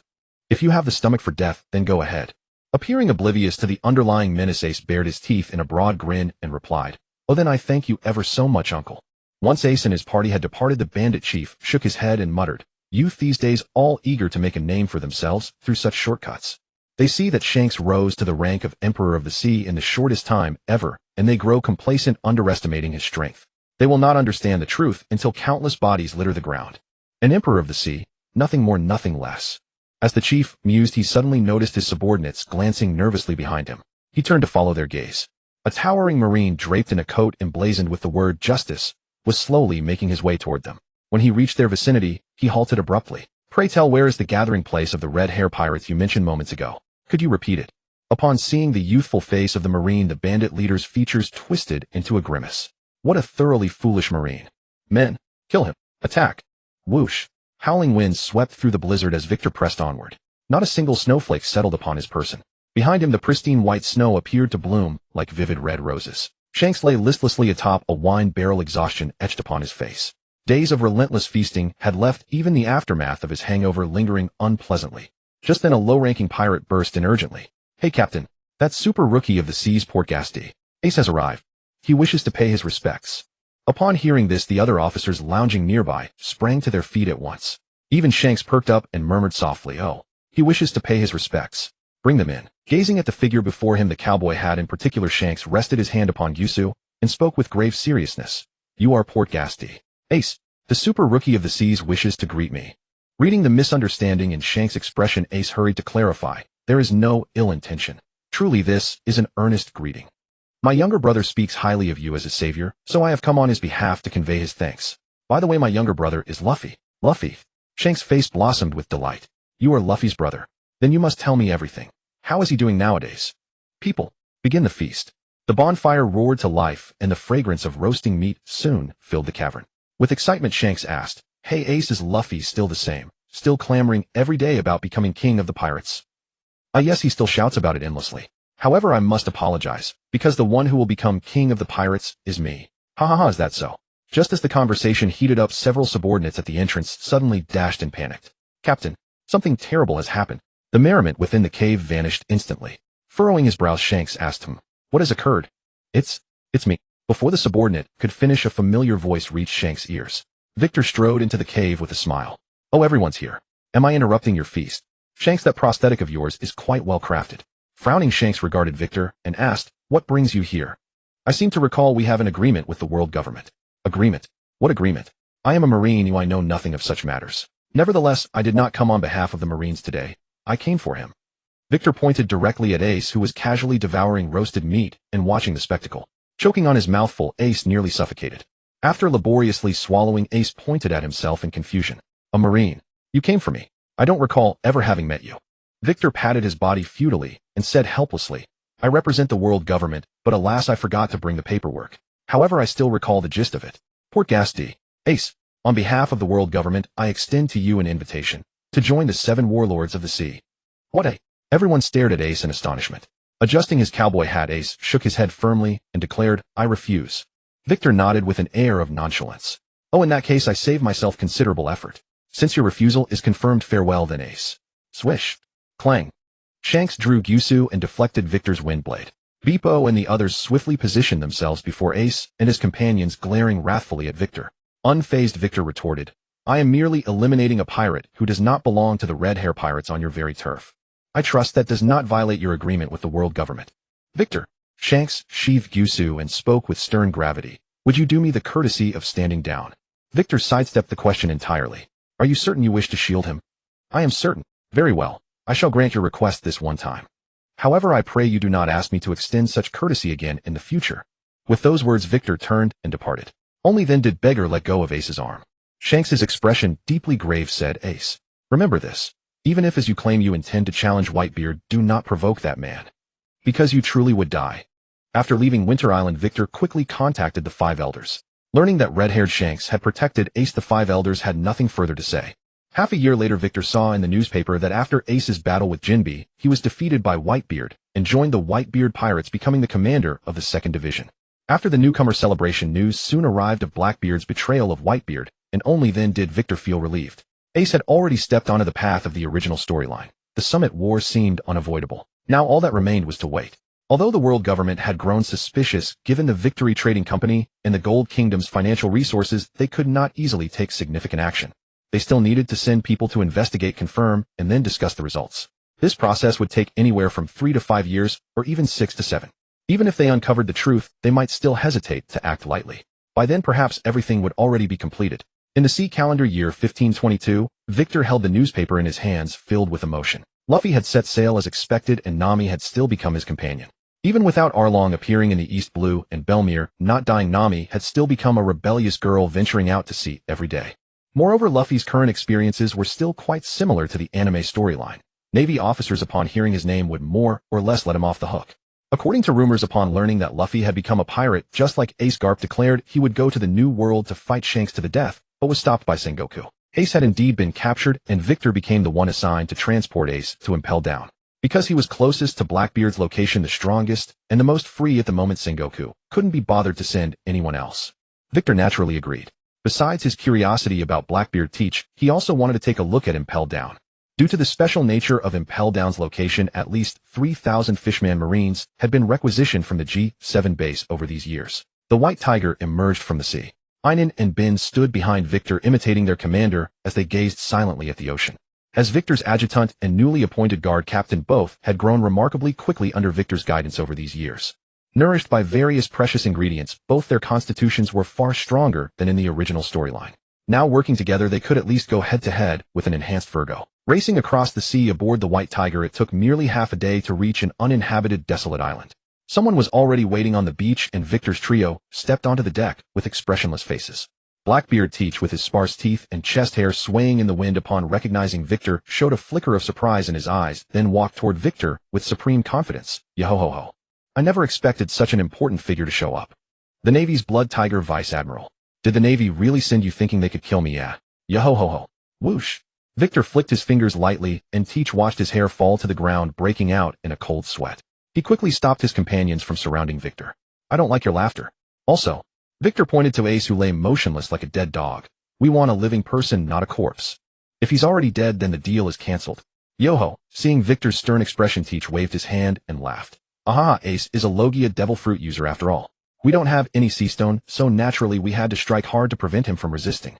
If you have the stomach for death, then go ahead." Appearing oblivious to the underlying menace, Ace bared his teeth in a broad grin and replied, "Oh, then I thank you ever so much, uncle." Once Ace and his party had departed, the bandit chief shook his head and muttered, "Youth these days all eager to make a name for themselves through such shortcuts. They see that Shanks rose to the rank of Emperor of the Sea in the shortest time ever, and they grow complacent, underestimating his strength. They will not understand the truth until countless bodies litter the ground. An Emperor of the Sea, nothing more, nothing less." As the chief mused, he suddenly noticed his subordinates glancing nervously behind him. He turned to follow their gaze. A towering marine draped in a coat emblazoned with the word justice was slowly making his way toward them. When he reached their vicinity, he halted abruptly. "Pray tell, where is the gathering place of the Red Hair Pirates you mentioned moments ago? Could you repeat it?" Upon seeing the youthful face of the marine, the bandit leader's features twisted into a grimace. What a thoroughly foolish marine. "Men, kill him. Attack." Whoosh. Howling winds swept through the blizzard as Victor pressed onward. Not a single snowflake settled upon his person. Behind him, the pristine white snow appeared to bloom like vivid red roses. Shanks lay listlessly atop a wine barrel, exhaustion etched upon his face. Days of relentless feasting had left even the aftermath of his hangover lingering unpleasantly. Just then a low-ranking pirate burst in urgently. "Hey, Captain, that super rookie of the seas, Port Gasti. Ace has arrived. He wishes to pay his respects." Upon hearing this, the other officers lounging nearby sprang to their feet at once. Even Shanks perked up and murmured softly, "Oh, he wishes to pay his respects. Bring them in." Gazing at the figure before him, the cowboy hat in particular, Shanks rested his hand upon Yusu and spoke with grave seriousness. "You are Port Gasti. Ace, the super rookie of the seas, wishes to greet me." Reading the misunderstanding in Shanks' expression, Ace hurried to clarify, "There is no ill intention. Truly, this is an earnest greeting. My younger brother speaks highly of you as a savior, so I have come on his behalf to convey his thanks. By the way, my younger brother is Luffy." "Luffy?" Shanks' face blossomed with delight. "You are Luffy's brother. Then you must tell me everything. How is he doing nowadays?" "People, begin the feast." The bonfire roared to life, and the fragrance of roasting meat soon filled the cavern. With excitement, Shanks asked, "Hey Ace, is Luffy still the same? Still clamoring every day about becoming king of the pirates?" Yes, he still shouts about it endlessly. However, I must apologize, because the one who will become king of the pirates is me. Ha ha ha, is that so? Just as the conversation heated up, several subordinates at the entrance suddenly dashed and panicked. "Captain, something terrible has happened." The merriment within the cave vanished instantly. Furrowing his brows, Shanks asked him, "What has occurred?" It's me." Before the subordinate could finish, a familiar voice reached Shanks' ears. Victor strode into the cave with a smile. "Oh, everyone's here. Am I interrupting your feast?" "Shanks, that prosthetic of yours is quite well crafted." Frowning, Shanks regarded Victor and asked, "What brings you here?" "I seem to recall we have an agreement with the world government." "Agreement? What agreement?" "I am a Marine, I know nothing of such matters. Nevertheless, I did not come on behalf of the Marines today. I came for him." Victor pointed directly at Ace, who was casually devouring roasted meat and watching the spectacle. Choking on his mouthful, Ace nearly suffocated. After laboriously swallowing, Ace pointed at himself in confusion. "A Marine? You came for me? I don't recall ever having met you." Victor patted his body futilely and said helplessly, "I represent the world government, but alas, I forgot to bring the paperwork. However, I still recall the gist of it." Port Gasti. "Ace, on behalf of the world government, I extend to you an invitation to join the 7 warlords of the sea." "What a—" Everyone stared at Ace in astonishment. Adjusting his cowboy hat, Ace shook his head firmly and declared, "I refuse." Victor nodded with an air of nonchalance. "Oh, in that case, I save myself considerable effort. Since your refusal is confirmed, farewell then, Ace." Swish. Clang. Shanks drew Gyusu and deflected Victor's windblade. Beepo and the others swiftly positioned themselves before Ace and his companions, glaring wrathfully at Victor. Unfazed, Victor retorted, "I am merely eliminating a pirate who does not belong to the red hair pirates on your very turf. I trust that does not violate your agreement with the world government." "Victor." Shanks sheathed Gyusu and spoke with stern gravity, "Would you do me the courtesy of standing down?" Victor sidestepped the question entirely. "Are you certain you wish to shield him?" "I am certain." "Very well. I shall grant your request this one time. However, I pray you do not ask me to extend such courtesy again in the future." With those words, Victor turned and departed. Only then did Beggar let go of Ace's arm. Shanks's expression, deeply grave, said, "Ace, remember this. Even if, as you claim, you intend to challenge Whitebeard, do not provoke that man, because you truly would die." After leaving Winter Island, Victor quickly contacted the 5 elders. Learning that red-haired Shanks had protected Ace, the 5 elders had nothing further to say. Half a year later, Victor saw in the newspaper that after Ace's battle with Jinbe, he was defeated by Whitebeard and joined the Whitebeard Pirates, becoming the commander of the 2nd Division. After the newcomer celebration, news soon arrived of Blackbeard's betrayal of Whitebeard, and only then did Victor feel relieved. Ace had already stepped onto the path of the original storyline. The Summit War seemed unavoidable. Now all that remained was to wait. Although the world government had grown suspicious given the Victory Trading Company and the Gold Kingdom's financial resources, they could not easily take significant action. They still needed to send people to investigate, confirm, and then discuss the results. This process would take anywhere from 3 to 5 years, or even 6 to 7. Even if they uncovered the truth, they might still hesitate to act lightly. By then, perhaps everything would already be completed. In the sea calendar year 1522, Victor held the newspaper in his hands, filled with emotion. Luffy had set sail as expected, and Nami had still become his companion. Even without Arlong appearing in the East Blue and Belmere, not dying Nami had still become a rebellious girl venturing out to sea every day. Moreover, Luffy's current experiences were still quite similar to the anime storyline. Navy officers, upon hearing his name, would more or less let him off the hook. According to rumors, upon learning that Luffy had become a pirate, just like Ace, Garp declared he would go to the New World to fight Shanks to the death, but was stopped by Sengoku. Ace had indeed been captured, and Victor became the one assigned to transport Ace to Impel Down. Because he was closest to Blackbeard's location, the strongest, and the most free at the moment, Sengoku couldn't be bothered to send anyone else. Victor naturally agreed. Besides his curiosity about Blackbeard Teach, he also wanted to take a look at Impel Down. Due to the special nature of Impel Down's location, at least 3,000 Fishman Marines had been requisitioned from the G7 base over these years. The White Tiger emerged from the sea. Einen and Ben stood behind Victor, imitating their commander as they gazed silently at the ocean. As Victor's adjutant and newly appointed guard captain, both had grown remarkably quickly under Victor's guidance over these years. Nourished by various precious ingredients, both their constitutions were far stronger than in the original storyline. Now working together, they could at least go head-to-head with an enhanced Virgo. Racing across the sea aboard the White Tiger, it took merely half a day to reach an uninhabited, desolate island. Someone was already waiting on the beach, and Victor's trio stepped onto the deck with expressionless faces. Blackbeard Teach, with his sparse teeth and chest hair swaying in the wind upon recognizing Victor, showed a flicker of surprise in his eyes, then walked toward Victor with supreme confidence. Yo-ho-ho-ho. I never expected such an important figure to show up. The Navy's Blood Tiger Vice Admiral. Did the Navy really send you thinking they could kill me? Yeah. Yo-ho-ho-ho. Whoosh. Victor flicked his fingers lightly, and Teach watched his hair fall to the ground, breaking out in a cold sweat. He quickly stopped his companions from surrounding Victor. I don't like your laughter. Also, Victor pointed to Ace, who lay motionless like a dead dog. We want a living person, not a corpse. If he's already dead, then the deal is cancelled. Yo-ho. Seeing Victor's stern expression, Teach waved his hand and laughed. Aha, Ace is a Logia devil fruit user after all. We don't have any sea stone, so naturally we had to strike hard to prevent him from resisting.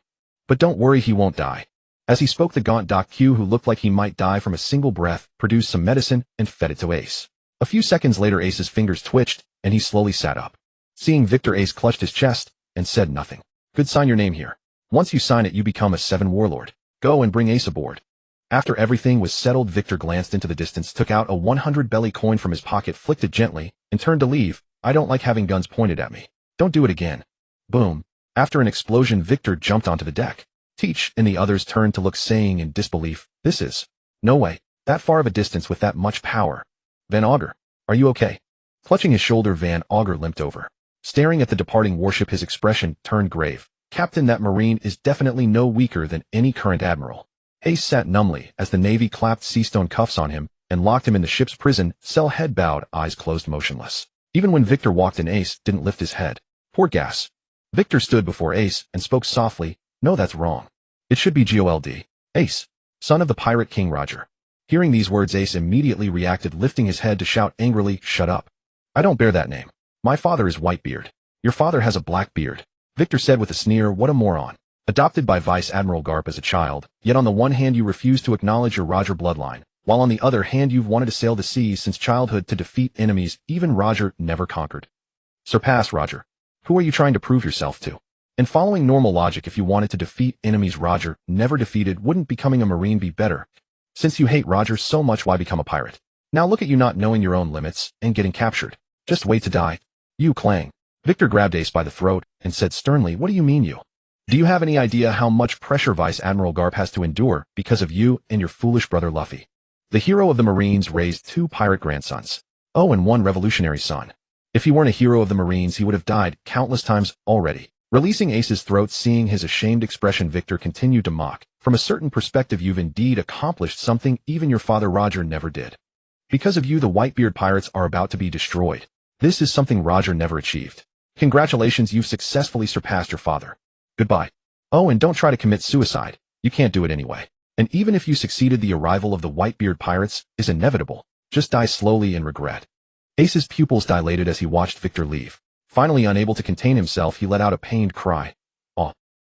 But don't worry, he won't die. As he spoke, the gaunt Doc Q, who looked like he might die from a single breath, produced some medicine and fed it to Ace. A few seconds later, Ace's fingers twitched, and he slowly sat up. Seeing Victor, Ace clutched his chest and said nothing. Good, sign your name here. Once you sign it, you become a 7 warlord. Go and bring Ace aboard. After everything was settled, Victor glanced into the distance, took out a 100 belly coin from his pocket, flicked it gently, and turned to leave. I don't like having guns pointed at me. Don't do it again. Boom. After an explosion, Victor jumped onto the deck. Teach and the others turned to look, saying in disbelief, this is no way. That far of a distance with that much power. Van Augur, are you okay? Clutching his shoulder, Van Augur limped over. Staring at the departing warship, his expression turned grave. Captain, that Marine is definitely no weaker than any current admiral. Ace sat numbly as the Navy clapped seastone cuffs on him and locked him in the ship's prison cell, head bowed, eyes closed, motionless. Even when Victor walked in, Ace didn't lift his head. Poor gas. Victor stood before Ace and spoke softly. No, that's wrong. It should be Gold. Ace, son of the pirate king Roger. Hearing these words, Ace immediately reacted, lifting his head to shout angrily, shut up. I don't bear that name. My father is Whitebeard. Your father has a black beard. Victor said with a sneer, what a moron. Adopted by Vice Admiral Garp as a child, yet on the one hand you refuse to acknowledge your Roger bloodline, while on the other hand you've wanted to sail the seas since childhood to defeat enemies even Roger never conquered. Surpass Roger. Who are you trying to prove yourself to? And following normal logic, if you wanted to defeat enemies Roger never defeated, wouldn't becoming a Marine be better? Since you hate Roger so much, why become a pirate? Now look at you not knowing your own limits and getting captured. Just wait to die. You clang. Victor grabbed Ace by the throat and said sternly, what do you mean you? Do you have any idea how much pressure Vice Admiral Garp has to endure because of you and your foolish brother Luffy? The hero of the Marines raised 2 pirate grandsons. Oh, and 1 revolutionary son. If he weren't a hero of the Marines, he would have died countless times already. Releasing Ace's throat, seeing his ashamed expression, Victor continued to mock. From a certain perspective, you've indeed accomplished something even your father Roger never did. Because of you, the Whitebeard pirates are about to be destroyed. This is something Roger never achieved. Congratulations, you've successfully surpassed your father. Goodbye. Oh, and don't try to commit suicide. You can't do it anyway. And even if you succeeded, the arrival of the Whitebeard pirates is inevitable. Just die slowly in regret. Ace's pupils dilated as he watched Victor leave. Finally, unable to contain himself, he let out a pained cry. Oh.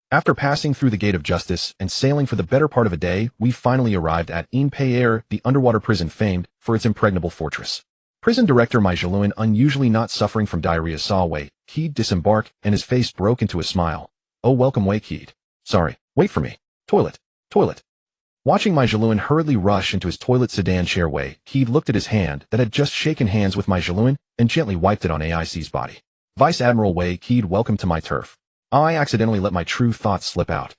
After passing through the Gate of Justice and sailing for the better part of a day, we finally arrived at In-Pei-Er, the underwater prison famed for its impregnable fortress. Prison director Maijaluan, unusually not suffering from diarrhea, saw Wei Keed disembark, and his face broke into a smile. Oh, welcome, Wei Keed. Sorry, wait for me. Toilet. Watching Maijaluan hurriedly rush into his toilet sedan chair, Wei Keed looked at his hand that had just shaken hands with Maijaluan and gently wiped it on AIC's body. Vice Admiral Wei Keed, welcome to my turf. I accidentally let my true thoughts slip out.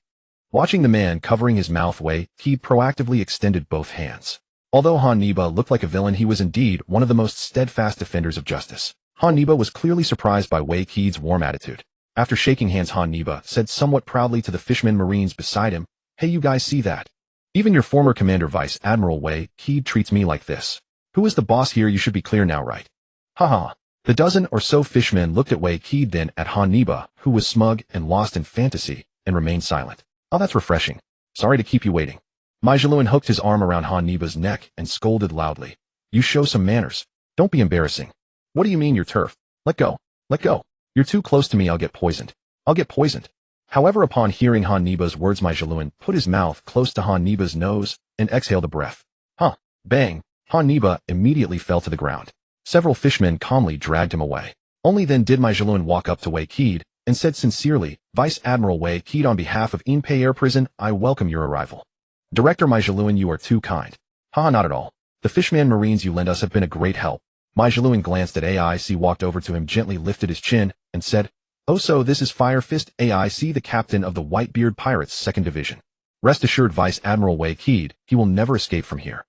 Watching the man covering his mouth, Wei Keed proactively extended both hands. Although Han Niba looked like a villain, he was indeed one of the most steadfast defenders of justice. Han Niba was clearly surprised by Wei Keed's warm attitude. After shaking hands, Han Niba said somewhat proudly to the fishermen Marines beside him, hey, you guys see that? Even your former commander Vice Admiral Wei Keed treats me like this. Who is the boss here? You should be clear now, right? Haha. The dozen or so fishmen looked at Wei Keed, then at Han Niba, who was smug and lost in fantasy, and remained silent. Oh, that's refreshing. Sorry to keep you waiting. Maijaluan hooked his arm around Han Niba's neck and scolded loudly. You show some manners. Don't be embarrassing. What do you mean, your turf? Let go. Let go. You're too close to me, I'll get poisoned. I'll get poisoned. However, upon hearing Han Niba's words, Maijaluan put his mouth close to Han Niba's nose and exhaled a breath. Huh. Bang. Han Niba immediately fell to the ground. Several fishmen calmly dragged him away. Only then did Maijaluan walk up to Wei Keed and said sincerely, Vice Admiral Wei Keed, on behalf of In-Pei-Er Prison, I welcome your arrival. Director Maijaluan, you are too kind. Ha, not at all. The fishman Marines you lend us have been a great help. Maijaluan glanced at AIC, walked over to him, gently lifted his chin, and said, oh, so this is Fire Fist AIC, the captain of the Whitebeard Pirates 2nd Division. Rest assured, Vice Admiral Wei Keed, he will never escape from here.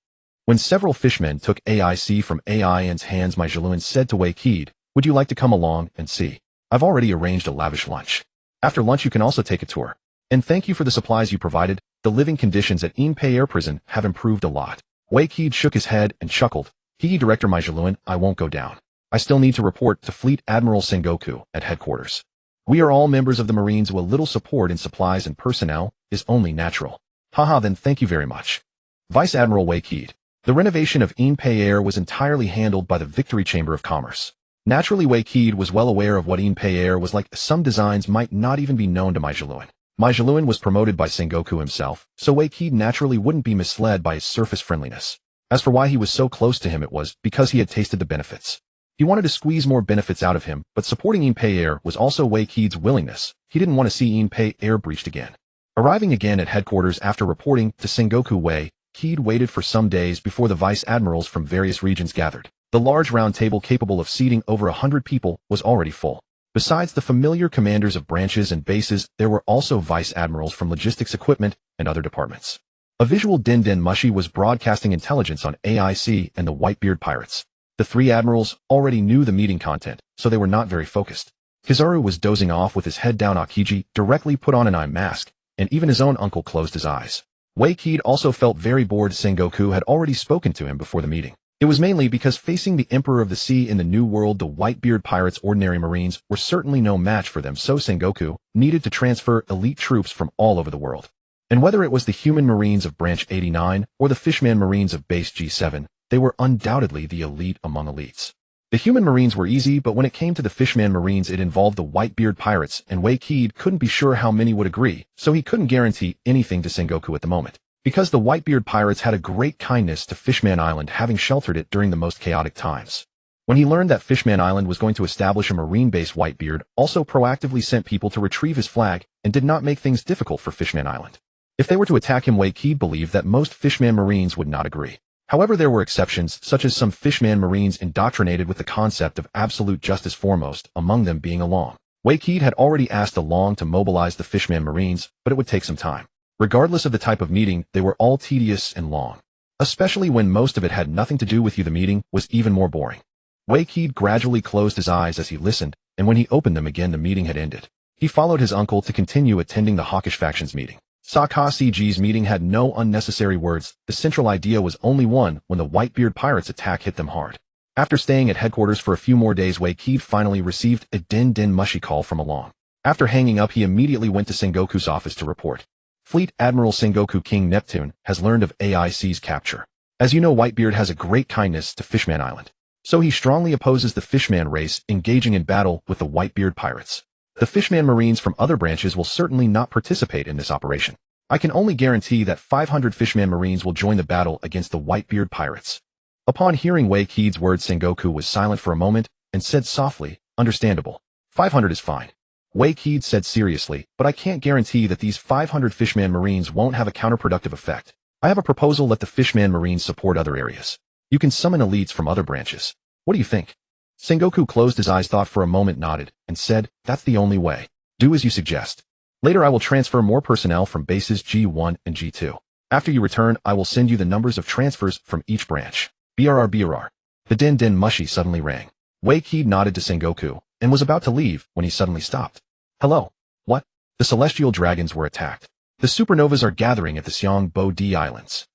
When several fishmen took AIC from AIN's hands, my Jalun said to Wei Qid, "Would you like to come along and see? I've already arranged a lavish lunch. After lunch you can also take a tour. And thank you for the supplies you provided. The living conditions at Inpei Air Prison have improved a lot." Wei Qid shook his head and chuckled. Director my Jalun, I won't go down. I still need to report to Fleet Admiral Sengoku at headquarters. We are all members of the Marines, so a little support in supplies and personnel is only natural. Haha, then thank you very much. Vice Admiral Wei Qid. The renovation of Inpei Air was entirely handled by the Victory Chamber of Commerce. Naturally, Wei Qid was well aware of what Inpei Air was like. Some designs might not even be known to my Jalun. My Jalun was promoted by Sengoku himself, so Wei Qid naturally wouldn't be misled by his surface friendliness. As for why he was so close to him, it was because he had tasted the benefits. He wanted to squeeze more benefits out of him, but supporting Inpei Air was also Wei Qid's willingness. He didn't want to see Inpei Air breached again. Arriving again at headquarters after reporting to Sengoku, Wei Qid waited for some days before the vice admirals from various regions gathered. The large round table capable of seating over 100 people was already full. Besides the familiar commanders of branches and bases, there were also vice admirals from logistics equipment and other departments. A visual Den Den Mushi was broadcasting intelligence on AIC and the Whitebeard pirates. The three admirals already knew the meeting content, so they were not very focused. Kizaru was dozing off with his head down. Akiji directly put on an eye mask, and even his own uncle closed his eyes. Wei Qid also felt very bored. Sengoku had already spoken to him before the meeting. It was mainly because facing the Emperor of the Sea in the New World, the Whitebeard pirates' ordinary marines were certainly no match for them, so Sengoku needed to transfer elite troops from all over the world. And whether it was the human marines of Branch 89 or the fishman marines of Base G7, they were undoubtedly the elite among elites. The human marines were easy, but when it came to the fishman marines it involved the Whitebeard pirates, and Wei Qid couldn't be sure how many would agree, so he couldn't guarantee anything to Sengoku at the moment. Because the Whitebeard pirates had a great kindness to Fishman Island, having sheltered it during the most chaotic times. When he learned that Fishman Island was going to establish a marine base, Whitebeard also proactively sent people to retrieve his flag and did not make things difficult for Fishman Island. If they were to attack him, Wei Qid believed that most Fishman marines would not agree. However, there were exceptions, such as some Fishman marines indoctrinated with the concept of absolute justice, foremost among them being Along. Wei Qid had already asked Along to mobilize the Fishman marines, but it would take some time. Regardless of the type of meeting, they were all tedious and long. Especially when most of it had nothing to do with you, the meeting was even more boring. Wei Qid gradually closed his eyes as he listened, and when he opened them again the meeting had ended. He followed his uncle to continue attending the Hawkish faction's meeting. Sakazuki's meeting had no unnecessary words. The central idea was only one: when the Whitebeard pirates' attack hit them hard. After staying at headquarters for a few more days, Wei Qid finally received a Den Den Mushi call from Along. After hanging up, he immediately went to Sengoku's office to report. Fleet Admiral Sengoku, King Neptune has learned of AIC's capture. As you know, Whitebeard has a great kindness to Fishman Island. So he strongly opposes the Fishman race engaging in battle with the Whitebeard pirates. The Fishman Marines from other branches will certainly not participate in this operation. I can only guarantee that 500 Fishman Marines will join the battle against the Whitebeard pirates. Upon hearing Wei Qid's words, Sengoku was silent for a moment and said softly, "Understandable. 500 is fine." Wei Qid said seriously, "But I can't guarantee that these 500 Fishman Marines won't have a counterproductive effect. I have a proposal: let the Fishman Marines support other areas. You can summon elites from other branches. What do you think?" Sengoku closed his eyes, thought for a moment, nodded, and said, "That's the only way. Do as you suggest. Later I will transfer more personnel from bases G1 and G2. After you return, I will send you the numbers of transfers from each branch. BRR. The Den Den Mushi suddenly rang. Wei Qid nodded to Sengoku and was about to leave when he suddenly stopped. "Hello. What?" The celestial dragons were attacked. The supernovas are gathering at the Xiangbo D Islands.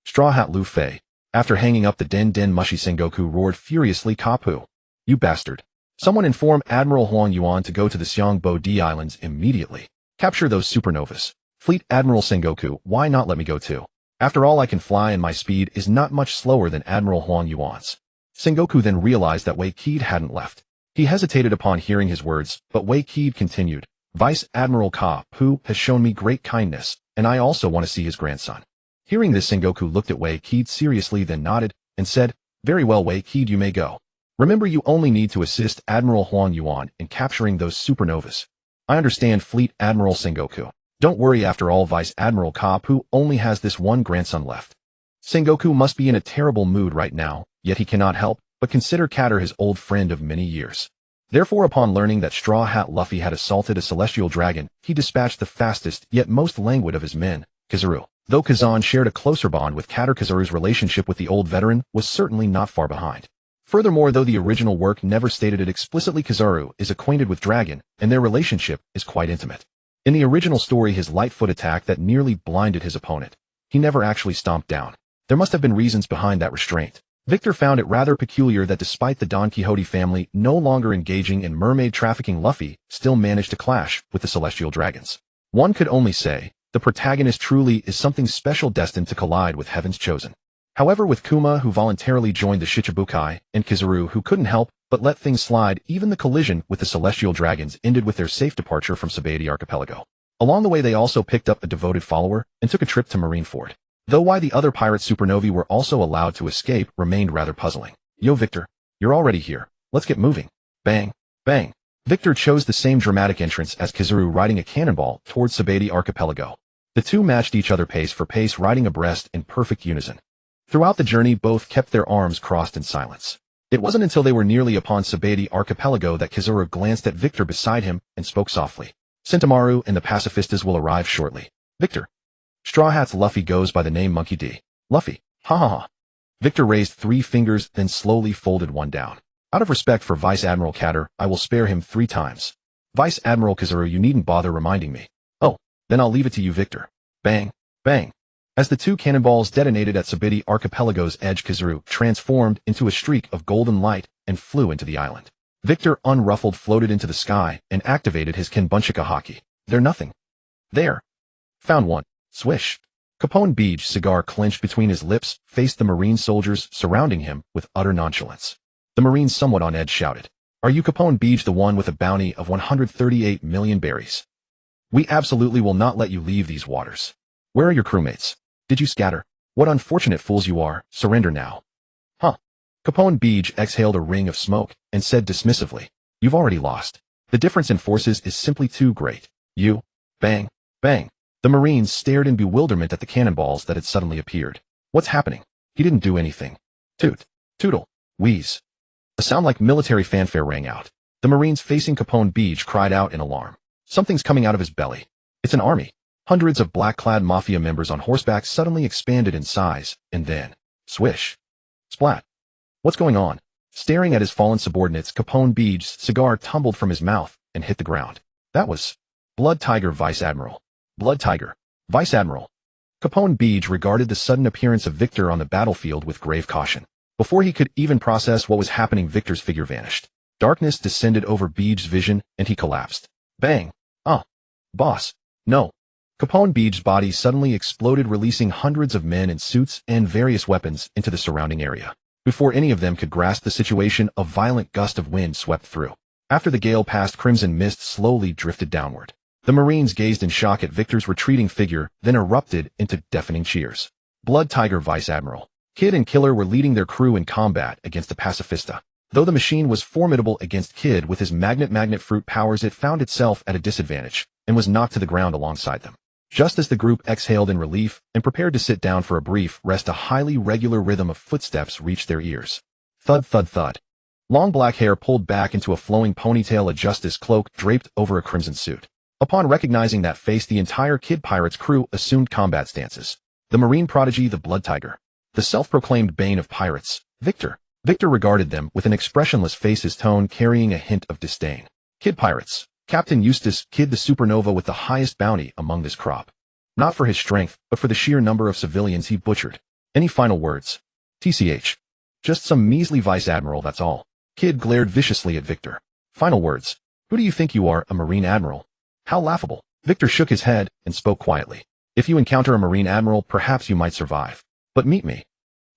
Straw Hat Lu Fei. After hanging up the Den Den Mushi, Sengoku roared furiously, "Kapu! You bastard! Someone inform Admiral Huang Yuan to go to the Xiangbo D Islands immediately. Capture those supernovas." Fleet Admiral Sengoku, why not let me go too? After all, I can fly and my speed is not much slower than Admiral Huang Yuan's. Sengoku then realized that Wei Qid hadn't left. He hesitated upon hearing his words, but Wei Qid continued, "Vice Admiral Kapu has shown me great kindness, and I also want to see his grandson." Hearing this, Sengoku looked at Wei Qid seriously, then nodded and said, "Very well, Wei Qid, you may go. Remember, you only need to assist Admiral Huang Yuan in capturing those supernovas." "I understand, Fleet Admiral Sengoku. Don't worry, after all, Vice Admiral Kapu only has this one grandson left." Sengoku must be in a terrible mood right now, yet he cannot help but consider Kater his old friend of many years. Therefore, upon learning that Straw Hat Luffy had assaulted a celestial dragon, he dispatched the fastest yet most languid of his men Kizaru. Though Kazan shared a closer bond with Kater, Kizaru's relationship with the old veteran was certainly not far behind. Furthermore, though the original work never stated it explicitly, Kizaru is acquainted with Dragon, and their relationship is quite intimate. In the original story, his light foot attack that nearly blinded his opponent, he never actually stomped down. There must have been reasons behind that restraint. Victor found it rather peculiar that despite the Don Quixote family no longer engaging in mermaid trafficking, Luffy still managed to clash with the celestial dragons. One could only say, the protagonist truly is something special, destined to collide with heaven's chosen. However, with Kuma, who voluntarily joined the Shichibukai, and Kizaru, who couldn't help but let things slide, even the collision with the celestial dragons ended with their safe departure from Sabaody Archipelago. Along the way, they also picked up a devoted follower and took a trip to Marineford. Though why the other pirate supernovae were also allowed to escape remained rather puzzling. Yo, Victor, you're already here. Let's get moving. Bang, bang. Victor chose the same dramatic entrance as Kizaru, riding a cannonball towards Sabaody Archipelago. The two matched each other pace for pace, riding abreast in perfect unison. Throughout the journey, both kept their arms crossed in silence. It wasn't until they were nearly upon Sabaody Archipelago that Kizaru glanced at Victor beside him and spoke softly. Sentamaru and the pacifistas will arrive shortly. Victor. Straw Hat's Luffy goes by the name Monkey D. Luffy. Ha ha ha. Victor raised 3 fingers, then slowly folded one down. Out of respect for Vice Admiral Kater, I will spare him 3 times. Vice Admiral Kizaru, you needn't bother reminding me. Oh, then I'll leave it to you, Victor. Bang, bang. As the 2 cannonballs detonated at Sabaody Archipelago's edge, Kizaru transformed into a streak of golden light and flew into the island. Victor, unruffled, floated into the sky and activated his Kenbunchika Haki. They're nothing. There. Found one. Swish. Capone Beach, cigar clenched between his lips, faced the Marine soldiers surrounding him with utter nonchalance. The Marines, somewhat on edge, shouted, "Are you Capone Beach, the one with a bounty of 138 million berries? We absolutely will not let you leave these waters. Where are your crewmates? Did you scatter? What unfortunate fools you are. Surrender now." Huh. Capone Beach exhaled a ring of smoke and said dismissively, "You've already lost. The difference in forces is simply too great. You." Bang, bang. The Marines stared in bewilderment at the cannonballs that had suddenly appeared. What's happening? He didn't do anything. Toot, tootle, wheeze. A sound like military fanfare rang out. The Marines facing Capone Beach cried out in alarm. Something's coming out of his belly. It's an army. Hundreds of black-clad mafia members on horseback suddenly expanded in size, and then, swish. Splat. What's going on? Staring at his fallen subordinates, Capone Beach's cigar tumbled from his mouth and hit the ground. That was Blood Tiger, Vice Admiral. Blood Tiger. Vice Admiral. Capone Beach regarded the sudden appearance of Victor on the battlefield with grave caution. Before he could even process what was happening, Victor's figure vanished. Darkness descended over Beach's vision, and he collapsed. Bang. Boss. No. Capone Beach's body suddenly exploded, releasing hundreds of men in suits and various weapons into the surrounding area. Before any of them could grasp the situation, a violent gust of wind swept through. After the gale passed, crimson mist slowly drifted downward. The Marines gazed in shock at Victor's retreating figure, then erupted into deafening cheers. Blood Tiger, Vice Admiral. Kid and Killer were leading their crew in combat against the Pacifista. Though the machine was formidable against Kid with his magnet fruit powers, it found itself at a disadvantage and was knocked to the ground alongside them. Just as the group exhaled in relief and prepared to sit down for a brief rest, a highly regular rhythm of footsteps reached their ears. Thud, thud, thud. Long black hair pulled back into a flowing ponytail, a justice cloak draped over a crimson suit. Upon recognizing that face, the entire Kid Pirates crew assumed combat stances. The Marine prodigy, the Blood Tiger. The self-proclaimed bane of pirates, Victor. Victor regarded them with an expressionless face, his tone carrying a hint of disdain. Kid Pirates. Captain Eustace, Kid the supernova with the highest bounty among this crop. Not for his strength, but for the sheer number of civilians he butchered. Any final words? TCH. Just some measly Vice Admiral, that's all. Kid glared viciously at Victor. Final words. Who do you think you are, a Marine Admiral? How laughable. Victor shook his head and spoke quietly. If you encounter a Marine Admiral, perhaps you might survive. But meet me.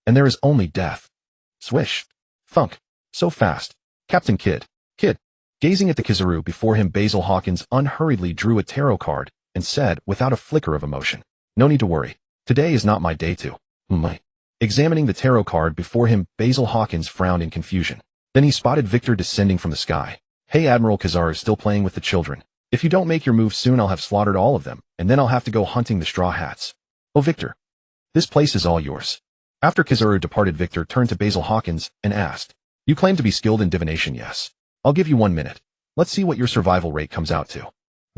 And there is only death. Swish. Thunk. So fast. Captain Kid. Gazing at the Kizaru before him, Basil Hawkins unhurriedly drew a tarot card and said without a flicker of emotion, "No need to worry. Today is not my day to." Examining the tarot card before him, Basil Hawkins frowned in confusion. Then he spotted Victor descending from the sky. "Hey, Admiral Kizaru, still playing with the children. If you don't make your move soon, I'll have slaughtered all of them, and then I'll have to go hunting the Straw Hats. Oh, Victor. This place is all yours." After Kizaru departed, Victor turned to Basil Hawkins and asked, "You claim to be skilled in divination, yes? I'll give you 1 minute. Let's see what your survival rate comes out to."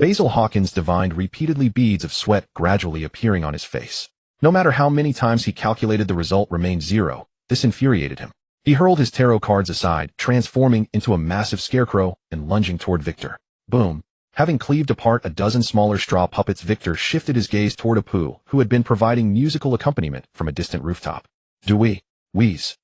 Basil Hawkins divined repeatedly beads of sweat gradually appearing on his face. No matter how many times he calculated, the result remained zero. This infuriated him. He hurled his tarot cards aside, transforming into a massive scarecrow and lunging toward Victor. Boom. Having cleaved apart a dozen smaller straw puppets, Victor shifted his gaze toward Apu, who had been providing musical accompaniment from a distant rooftop. Dewey. Wheeze.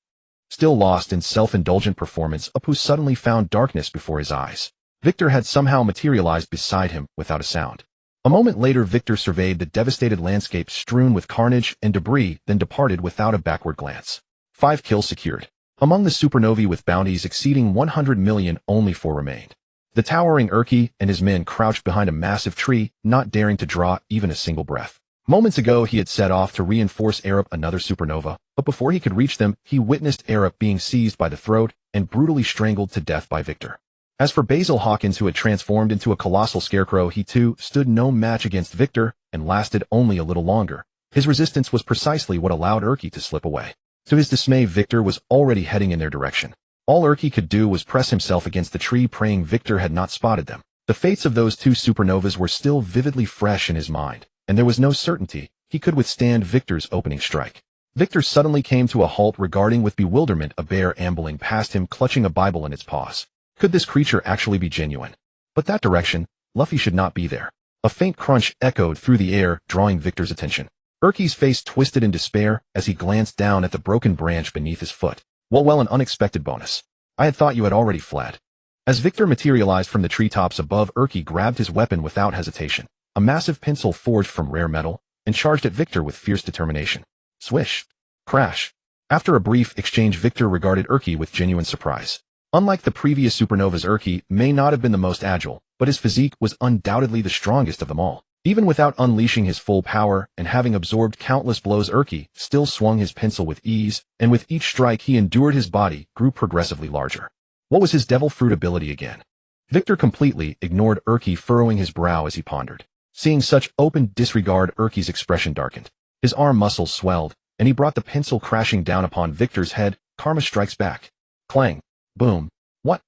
Still lost in self-indulgent performance, Apu suddenly found darkness before his eyes. Victor had somehow materialized beside him without a sound. A moment later, Victor surveyed the devastated landscape strewn with carnage and debris, then departed without a backward glance. 5 kills secured. Among the supernovae with bounties exceeding 100 million, only 4 remained. The towering Urki and his men crouched behind a massive tree, not daring to draw even a single breath. Moments ago, he had set off to reinforce Arup, another supernova, but before he could reach them, he witnessed Arup being seized by the throat and brutally strangled to death by Victor. As for Basil Hawkins, who had transformed into a colossal scarecrow, he too stood no match against Victor and lasted only a little longer. His resistance was precisely what allowed Urki to slip away. To his dismay, Victor was already heading in their direction. All Urki could do was press himself against the tree, praying Victor had not spotted them. The fates of those 2 supernovas were still vividly fresh in his mind, and there was no certainty he could withstand Victor's opening strike. Victor suddenly came to a halt, regarding with bewilderment a bear ambling past him, clutching a Bible in its paws. Could this creature actually be genuine? But that direction, Luffy should not be there. A faint crunch echoed through the air, drawing Victor's attention. Urki's face twisted in despair as he glanced down at the broken branch beneath his foot. Well, an unexpected bonus. I had thought you had already fled. As Victor materialized from the treetops above, Urki grabbed his weapon without hesitation. A massive pencil forged from rare metal, and charged at Victor with fierce determination. Swish. Crash. After a brief exchange, Victor regarded Urki with genuine surprise. Unlike the previous supernovas, Urki may not have been the most agile, but his physique was undoubtedly the strongest of them all. Even without unleashing his full power and having absorbed countless blows, Urki still swung his pencil with ease, and with each strike he endured, his body grew progressively larger. What was his devil fruit ability again? Victor completely ignored Urki, furrowing his brow as he pondered. Seeing such open disregard, Urki's expression darkened. His arm muscles swelled, and he brought the pencil crashing down upon Victor's head. Karma strikes back. Clang. Boom. What?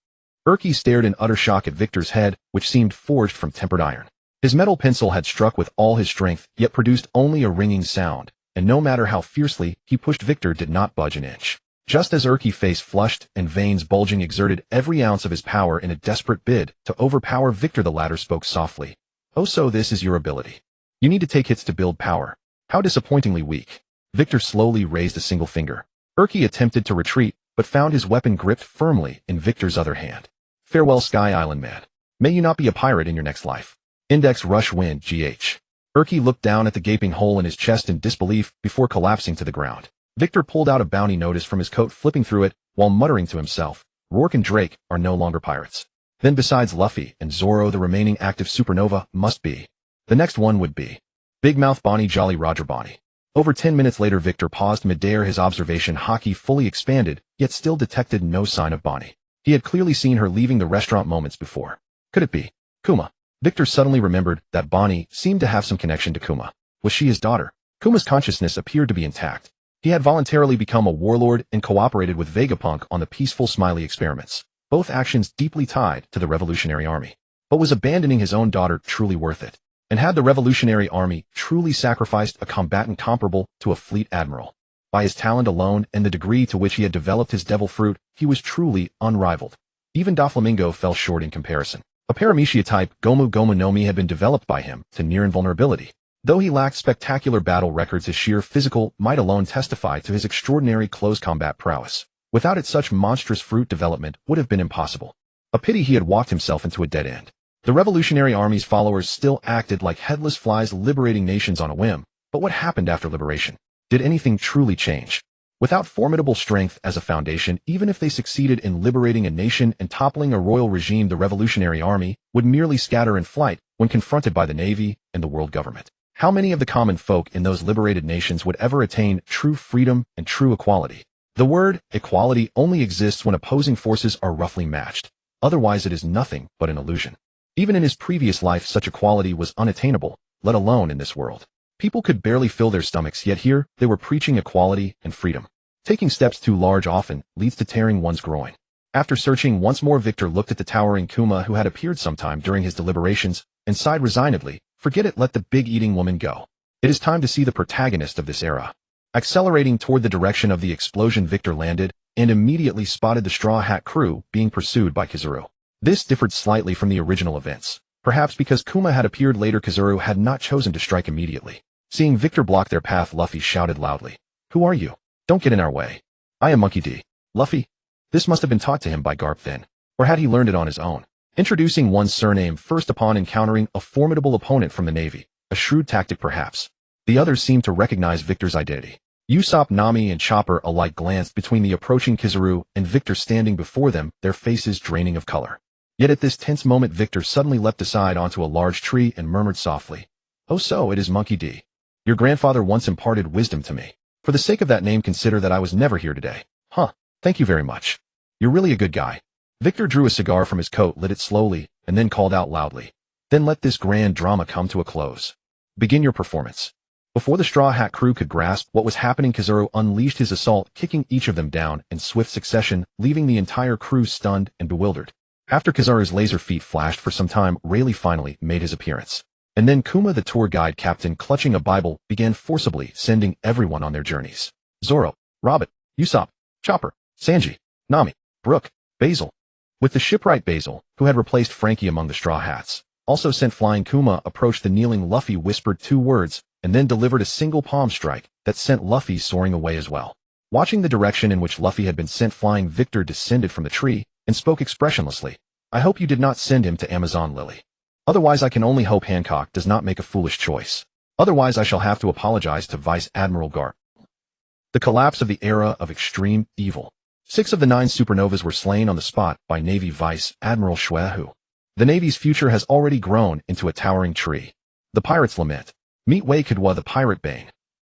Urki stared in utter shock at Victor's head, which seemed forged from tempered iron. His metal pencil had struck with all his strength, yet produced only a ringing sound, and no matter how fiercely he pushed, Victor did not budge an inch. Just as Urki's face flushed and veins bulging exerted every ounce of his power in a desperate bid to overpower Victor, the latter spoke softly. Oh, so this is your ability. You need to take hits to build power. How disappointingly weak. Victor slowly raised a single finger. Urki attempted to retreat, but found his weapon gripped firmly in Victor's other hand. Farewell, Sky Island man. May you not be a pirate in your next life. Index rush wind, GH. Urki looked down at the gaping hole in his chest in disbelief before collapsing to the ground. Victor pulled out a bounty notice from his coat, flipping through it, while muttering to himself, Rourke and Drake are no longer pirates. Then besides Luffy and Zoro, the remaining active supernova must be. The next one would be Big Mouth Bonnie, Jolly Roger Bonnie. Over 10 minutes later, Victor paused midair, his observation Haki fully expanded, yet still detected no sign of Bonnie. He had clearly seen her leaving the restaurant moments before. Could it be Kuma? Victor suddenly remembered that Bonnie seemed to have some connection to Kuma. Was she his daughter? Kuma's consciousness appeared to be intact. He had voluntarily become a warlord and cooperated with Vegapunk on the peaceful Smiley experiments, both actions deeply tied to the Revolutionary Army. But was abandoning his own daughter truly worth it? And had the Revolutionary Army truly sacrificed a combatant comparable to a fleet admiral? By his talent alone and the degree to which he had developed his devil fruit, he was truly unrivaled. Even Doflamingo fell short in comparison. A Paramecia type, Gomu Gomu no Mi, had been developed by him to near invulnerability. Though he lacked spectacular battle records, his sheer physical might alone testified to his extraordinary close combat prowess. Without it, such monstrous fruit development would have been impossible. A pity he had walked himself into a dead end. The Revolutionary Army's followers still acted like headless flies, liberating nations on a whim. But what happened after liberation? Did anything truly change? Without formidable strength as a foundation, even if they succeeded in liberating a nation and toppling a royal regime, the Revolutionary Army would merely scatter in flight when confronted by the Navy and the world government. How many of the common folk in those liberated nations would ever attain true freedom and true equality? The word equality only exists when opposing forces are roughly matched. Otherwise, it is nothing but an illusion. Even in his previous life, such equality was unattainable, let alone in this world. People could barely fill their stomachs, yet here they were preaching equality and freedom. Taking steps too large often leads to tearing one's groin. After searching once more, Victor looked at the towering Kuma who had appeared sometime during his deliberations and sighed resignedly. Forget it, let the big eating woman go. It is time to see the protagonist of this era. Accelerating toward the direction of the explosion, Victor landed and immediately spotted the Straw Hat crew being pursued by Kizuru. This differed slightly from the original events. Perhaps because Kuma had appeared later, Kizuru had not chosen to strike immediately. Seeing Victor block their path, Luffy shouted loudly, "Who are you? Don't get in our way. I am Monkey D." Luffy? This must have been taught to him by Garp then. Or had he learned it on his own? Introducing one's surname first upon encountering a formidable opponent from the Navy. A shrewd tactic perhaps. The others seemed to recognize Victor's identity. Usopp, Nami, and Chopper alike glanced between the approaching Kizuru and Victor standing before them, their faces draining of color. Yet at this tense moment, Victor suddenly leapt aside onto a large tree and murmured softly, "Oh, so it is Monkey D. Your grandfather once imparted wisdom to me. For the sake of that name, consider that I was never here today." "Huh. Thank you very much. You're really a good guy." Victor drew a cigar from his coat, lit it slowly, and then called out loudly, "Then let this grand drama come to a close. Begin your performance." Before the Straw Hat crew could grasp what was happening, Kizuru unleashed his assault, kicking each of them down in swift succession, leaving the entire crew stunned and bewildered. After Kizuru's laser feet flashed for some time, Rayleigh finally made his appearance. And then Kuma, the tour guide captain, clutching a Bible, began forcibly sending everyone on their journeys. Zoro, Robin, Usopp, Chopper, Sanji, Nami, Brook, Basil. With the shipwright Basil, who had replaced Frankie among the Straw Hats, also sent flying, Kuma approached the kneeling Luffy, whispered 2 words, and then delivered a single palm strike that sent Luffy soaring away as well. Watching the direction in which Luffy had been sent flying, Victor descended from the tree and spoke expressionlessly, "I hope you did not send him to Amazon Lily. Otherwise I can only hope Hancock does not make a foolish choice. Otherwise I shall have to apologize to Vice Admiral Garp." The collapse of the era of extreme evil. 6 of the 9 supernovas were slain on the spot by Navy Vice Admiral Shuehu. The Navy's future has already grown into a towering tree. The pirates lament. Meet Wei Kidwa, the pirate bane.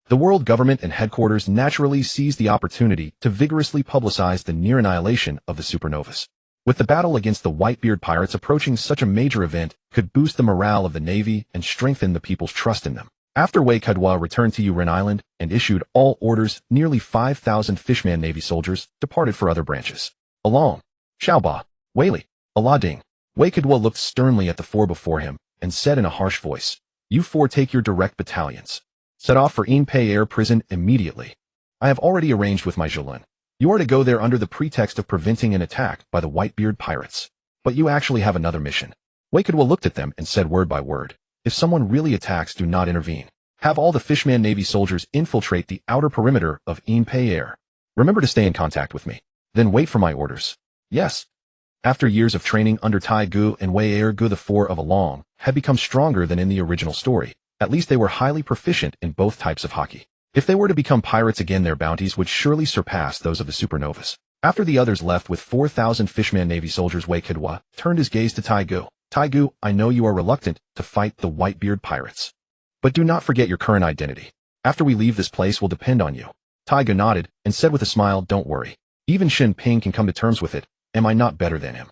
The world government and headquarters naturally seized the opportunity to vigorously publicize the near annihilation of the supernovas. With the battle against the Whitebeard pirates approaching, such a major event could boost the morale of the Navy and strengthen the people's trust in them. After Wei Kidwa returned to Uren Island and issued all orders, nearly 5,000 Fishman Navy soldiers departed for other branches. Along, Xiaoba, Weili, Alading. Wei Kidwa looked sternly at the 4 before him and said in a harsh voice, "You 4 take your direct battalions. Set off for Inpei Air Prison immediately. I have already arranged with my Jolin. You are to go there under the pretext of preventing an attack by the Whitebeard pirates. But you actually have another mission." Wei Kidwa looked at them and said word by word, "If someone really attacks, do not intervene. Have all the Fishman Navy soldiers infiltrate the outer perimeter of Inpei Air. Remember to stay in contact with me. Then wait for my orders." Yes. After years of training under Tai Gu and Wei Ergu, the 4 of Along had become stronger than in the original story. At least they were highly proficient in both types of Haki. If they were to become pirates again, their bounties would surely surpass those of the supernovas. After the others left with 4,000 Fishman Navy soldiers, Wei Kidwa turned his gaze to Tai Gu. "Tai Gu, I know you are reluctant to fight the Whitebeard pirates. But do not forget your current identity. After we leave, this place will depend on you." Tai Gu nodded and said with a smile, "Don't worry. Even Shin Ping can come to terms with it. Am I not better than him?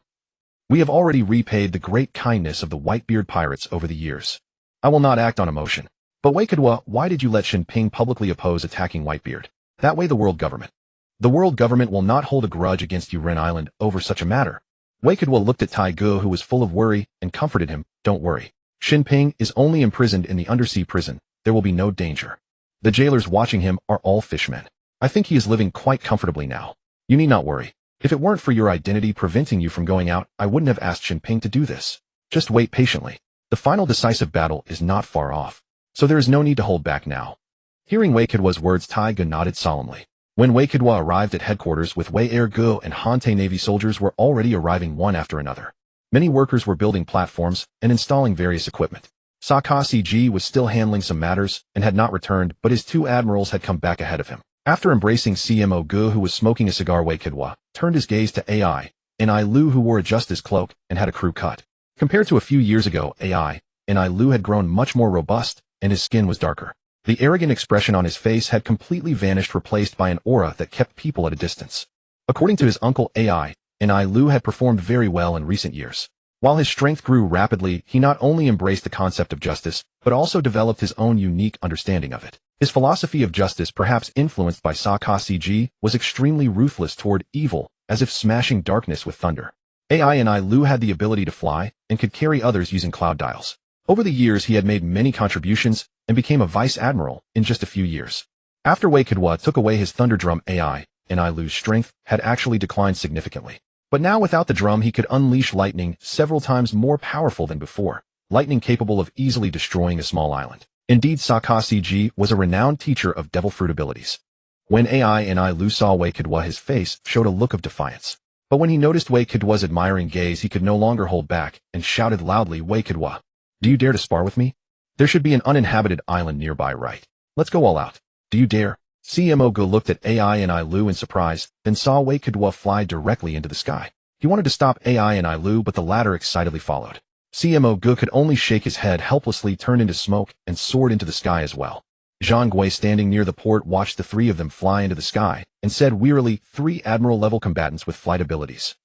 We have already repaid the great kindness of the Whitebeard pirates over the years. I will not act on emotion." "But Wei Kidwa, why did you let Shin Ping publicly oppose attacking Whitebeard? That way the world government will not hold a grudge against Uren Island over such a matter." Wei Kidwa looked at Tai Gu, who was full of worry, and comforted him. "Don't worry. Shin Ping is only imprisoned in the undersea prison. There will be no danger. The jailers watching him are all fishmen. I think he is living quite comfortably now. You need not worry. If it weren't for your identity preventing you from going out, I wouldn't have asked Shin Ping to do this. Just wait patiently. The final decisive battle is not far off, so there is no need to hold back now." Hearing Wei Kidwa's words, Tai Gu nodded solemnly. When Wei Kidwa arrived at headquarters with Wei Ergu and Hante Navy soldiers were already arriving one after another. Many workers were building platforms and installing various equipment. Sakazuki was still handling some matters and had not returned, but his 2 admirals had come back ahead of him. After embracing CMO Gu, who was smoking a cigar, Wei Kidwa turned his gaze to AI and I Lu, who wore a justice cloak and had a crew cut. Compared to a few years ago, AI and I Lu had grown much more robust and his skin was darker. The arrogant expression on his face had completely vanished, replaced by an aura that kept people at a distance. According to his uncle, AI and I Lu had performed very well in recent years. While his strength grew rapidly, he not only embraced the concept of justice, but also developed his own unique understanding of it. His philosophy of justice, perhaps influenced by Sakazuki, was extremely ruthless toward evil as if smashing darkness with thunder. AI and Lu had the ability to fly and could carry others using cloud dials. Over the years, he had made many contributions and became a vice admiral in just a few years. After Wei Kidwa took away his thunder drum, AI and Lu's strength had actually declined significantly. But now without the drum, he could unleash lightning several times more powerful than before, lightning capable of easily destroying a small island. Indeed, Sakazuki was a renowned teacher of devil fruit abilities. When AI and Lu saw Wei Kidwa, his face showed a look of defiance. But when he noticed Wei Kidwa's admiring gaze, he could no longer hold back and shouted loudly, "Wei Kidwa, do you dare to spar with me? There should be an uninhabited island nearby, right? Let's go all out. Do you dare?" CMO looked at AI and Lu in surprise, then saw Wei Kidwa fly directly into the sky. He wanted to stop AI and Lu, but the latter excitedly followed. CMO could only shake his head helplessly, turned into smoke, and soared into the sky as well. Zhang Gui, standing near the port, watched the three of them fly into the sky and said wearily, "Three admiral-level combatants with flight abilities.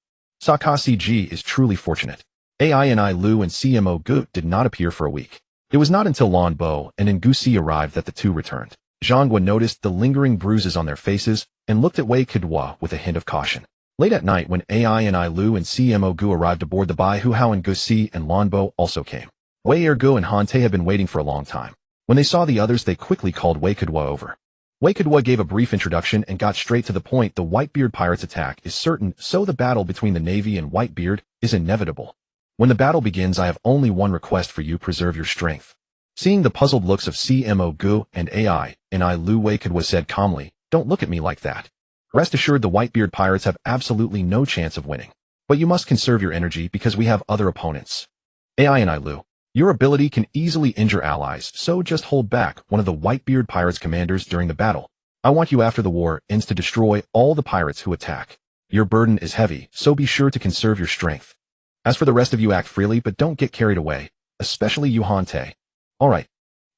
Sakazuki is truly fortunate." AI and Lu and CMO did not appear for a week. It was not until Lan Bo and Ngusi arrived that the two returned. Zhang Gui noticed the lingering bruises on their faces and looked at Wei Kidwa with a hint of caution. Late at night, when AI and Lu and CMO arrived aboard the Bai, Hu Hao and Ngusi and Lan Bo also came. Wei Ergu and Han Te had been waiting for a long time. When they saw the others, they quickly called Wei Kidwa over. Wei Kidwa gave a brief introduction and got straight to the point. "The Whitebeard pirates' attack is certain, so the battle between the Navy and Whitebeard is inevitable. When the battle begins, I have only one request for you: preserve your strength." Seeing the puzzled looks of CMO and AI and Lu, Wei Kidwa said calmly, "Don't look at me like that. Rest assured, the Whitebeard pirates have absolutely no chance of winning. But you must conserve your energy because we have other opponents. AI and Lu, your ability can easily injure allies, so just hold back one of the Whitebeard pirates' commanders during the battle. I want you, after the war ends, to destroy all the pirates who attack. Your burden is heavy, so be sure to conserve your strength. As for the rest of you, act freely, but don't get carried away, especially you, Han Te. Alright,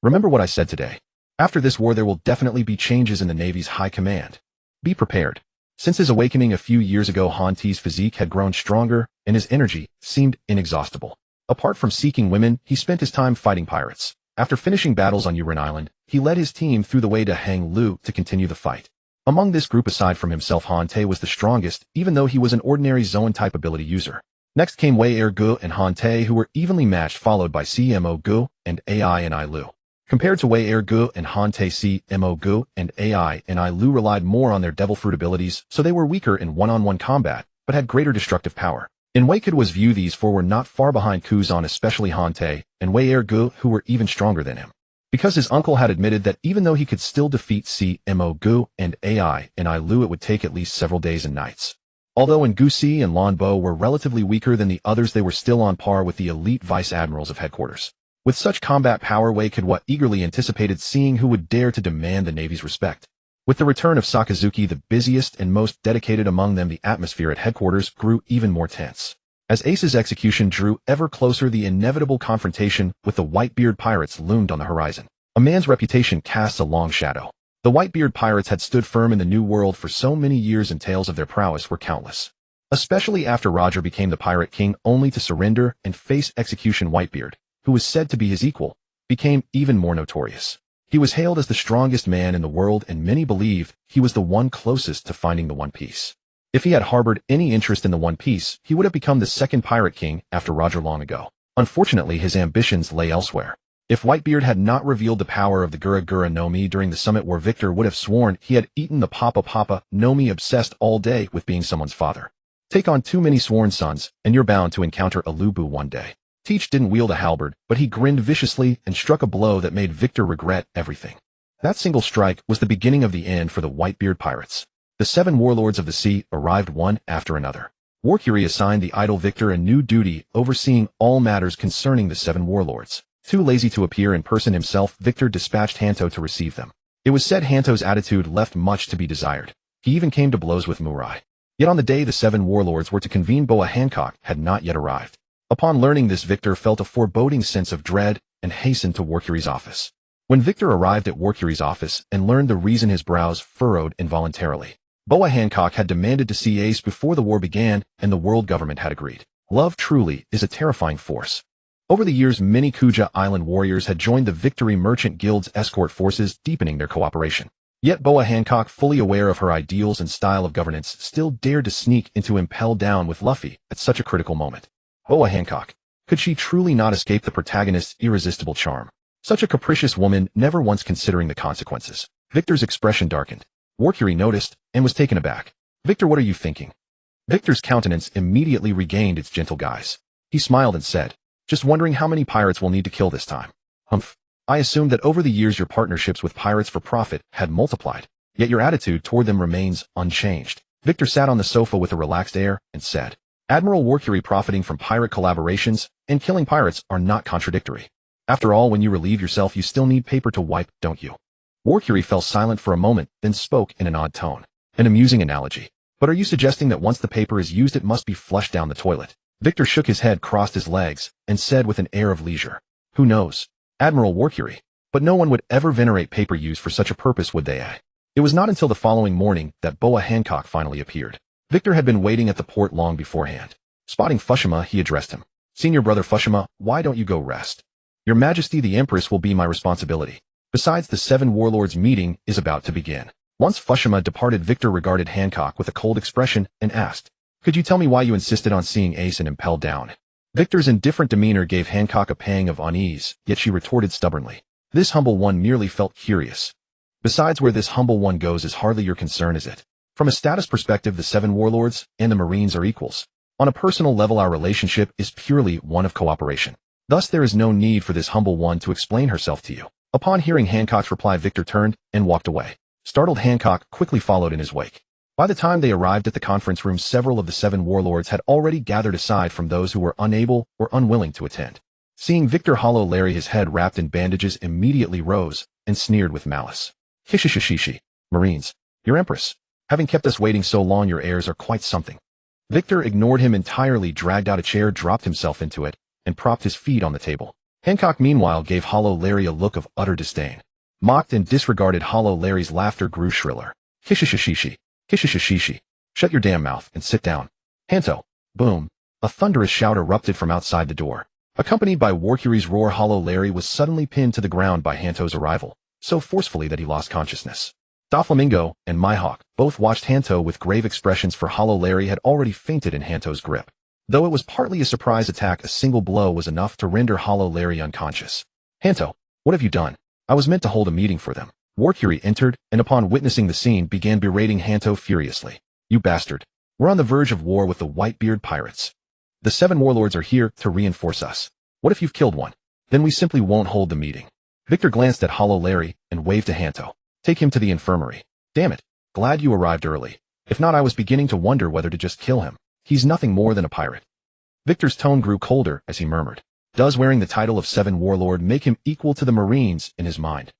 remember what I said today. After this war, there will definitely be changes in the Navy's high command. Be prepared." Since his awakening a few years ago, Han Te's physique had grown stronger, and his energy seemed inexhaustible. Apart from seeking women, he spent his time fighting pirates. After finishing battles on Yurin Island, he led his team through the way to Hang Lu to continue the fight. Among this group, aside from himself, Han Te was the strongest, even though he was an ordinary Zoan-type ability user. Next came Wei Ergu and Han Te, who were evenly matched, followed by CMO and AI and Lu. Compared to Wei Ergu and Han Te, CMO and AI and Lu relied more on their devil fruit abilities, so they were weaker in one-on-one combat, but had greater destructive power. In Wei Kidwa's view, these four were not far behind Kuzan, especially Han Te and Wei Ergu, who were even stronger than him. Because his uncle had admitted that even though he could still defeat CMO and AI and Lu, it would take at least several days and nights. Although Ngusi and Lan Bo were relatively weaker than the others, they were still on par with the elite vice admirals of headquarters. With such combat power, Wei Kidwa eagerly anticipated seeing who would dare to demand the Navy's respect. With the return of Sakazuki, the busiest and most dedicated among them, the atmosphere at headquarters grew even more tense. As Ace's execution drew ever closer, the inevitable confrontation with the Whitebeard pirates loomed on the horizon. A man's reputation casts a long shadow. The Whitebeard pirates had stood firm in the New World for so many years, and tales of their prowess were countless. Especially after Roger became the Pirate King, only to surrender and face execution, Whitebeard, who was said to be his equal, became even more notorious. He was hailed as the strongest man in the world, and many believed he was the one closest to finding the One Piece. If he had harbored any interest in the One Piece, he would have become the second Pirate King after Roger long ago. Unfortunately, his ambitions lay elsewhere. If Whitebeard had not revealed the power of the Gura Gura no Mi during the summit war, Victor would have sworn he had eaten the Papa no Mi, obsessed all day with being someone's father. Take on too many sworn sons, and you're bound to encounter a Lubu one day. Teach didn't wield a halberd, but he grinned viciously and struck a blow that made Victor regret everything. That single strike was the beginning of the end for the Whitebeard pirates. The 7 warlords of the sea arrived one after another. Warcury assigned the idle Victor a new duty, overseeing all matters concerning the 7 warlords. Too lazy to appear in person himself, Victor dispatched Hanto to receive them. It was said Hanto's attitude left much to be desired. He even came to blows with Murai. Yet on the day the 7 warlords were to convene, Boa Hancock had not yet arrived. Upon learning this, Victor felt a foreboding sense of dread and hastened to Warcury's office. When Victor arrived at Warcury's office and learned the reason, his brows furrowed involuntarily. Boa Hancock had demanded to see Ace before the war began, and the world government had agreed. Love truly is a terrifying force. Over the years, many Kuja Island warriors had joined the Victory Merchant Guild's escort forces, deepening their cooperation. Yet Boa Hancock, fully aware of her ideals and style of governance, still dared to sneak into Impel Down with Luffy at such a critical moment. Boa Hancock. Could she truly not escape the protagonist's irresistible charm? Such a capricious woman, never once considering the consequences. Victor's expression darkened. Warcury noticed and was taken aback. Victor, what are you thinking? Victor's countenance immediately regained its gentle guise. He smiled and said, just wondering how many pirates we'll need to kill this time. Humph. I assumed that over the years your partnerships with pirates for profit had multiplied, yet your attitude toward them remains unchanged. Victor sat on the sofa with a relaxed air and said, Admiral Warcury, profiting from pirate collaborations and killing pirates are not contradictory. After all, when you relieve yourself, you still need paper to wipe, don't you? Warcury fell silent for a moment, then spoke in an odd tone. An amusing analogy. But are you suggesting that once the paper is used it must be flushed down the toilet? Victor shook his head, crossed his legs, and said with an air of leisure, who knows? Admiral Warcury. But no one would ever venerate paper used for such a purpose, would they? It was not until the following morning that Boa Hancock finally appeared. Victor had been waiting at the port long beforehand. Spotting Fushima, he addressed him. Senior brother Fushima, why don't you go rest? Your Majesty the Empress will be my responsibility. Besides, the 7 warlords meeting is about to begin. Once Fushima departed, Victor regarded Hancock with a cold expression and asked, could you tell me why you insisted on seeing Ace and Impel Down? Victor's indifferent demeanor gave Hancock a pang of unease, yet she retorted stubbornly. This humble one merely felt curious. Besides, where this humble one goes is hardly your concern, is it? From a status perspective, the 7 warlords and the Marines are equals. On a personal level, our relationship is purely one of cooperation. Thus, there is no need for this humble one to explain herself to you. Upon hearing Hancock's reply, Victor turned and walked away. Startled Hancock quickly followed in his wake. By the time they arrived at the conference room, several of the 7 warlords had already gathered aside from those who were unable or unwilling to attend. Seeing Victor Hollow Larry, his head wrapped in bandages, immediately rose and sneered with malice. Hishishishishi. Marines. Your Empress. Having kept us waiting so long, your airs are quite something. Victor ignored him entirely, dragged out a chair, dropped himself into it, and propped his feet on the table. Hancock, meanwhile, gave Hollow Larry a look of utter disdain. Mocked and disregarded, Hollow Larry's laughter grew shriller. Hishishishishi. Hishishishishi. Shut your damn mouth and sit down. Hanto. Boom. A thunderous shout erupted from outside the door. Accompanied by Warcury's roar, Hollow Larry was suddenly pinned to the ground by Hanto's arrival, so forcefully that he lost consciousness. Doflamingo and Mihawk both watched Hanto with grave expressions, for Hollow Larry had already fainted in Hanto's grip. Though it was partly a surprise attack, a single blow was enough to render Hollow Larry unconscious. Hanto, what have you done? I was meant to hold a meeting for them. Warcury entered, and upon witnessing the scene began berating Hanto furiously. You bastard. We're on the verge of war with the Whitebeard pirates. The 7 warlords are here to reinforce us. What if you've killed one? Then we simply won't hold the meeting. Victor glanced at Hollow Larry and waved to Hanto. Take him to the infirmary. Damn it. Glad you arrived early. If not, I was beginning to wonder whether to just kill him. He's nothing more than a pirate. Victor's tone grew colder as he murmured. Does wearing the title of 7 warlord make him equal to the Marines in his mind?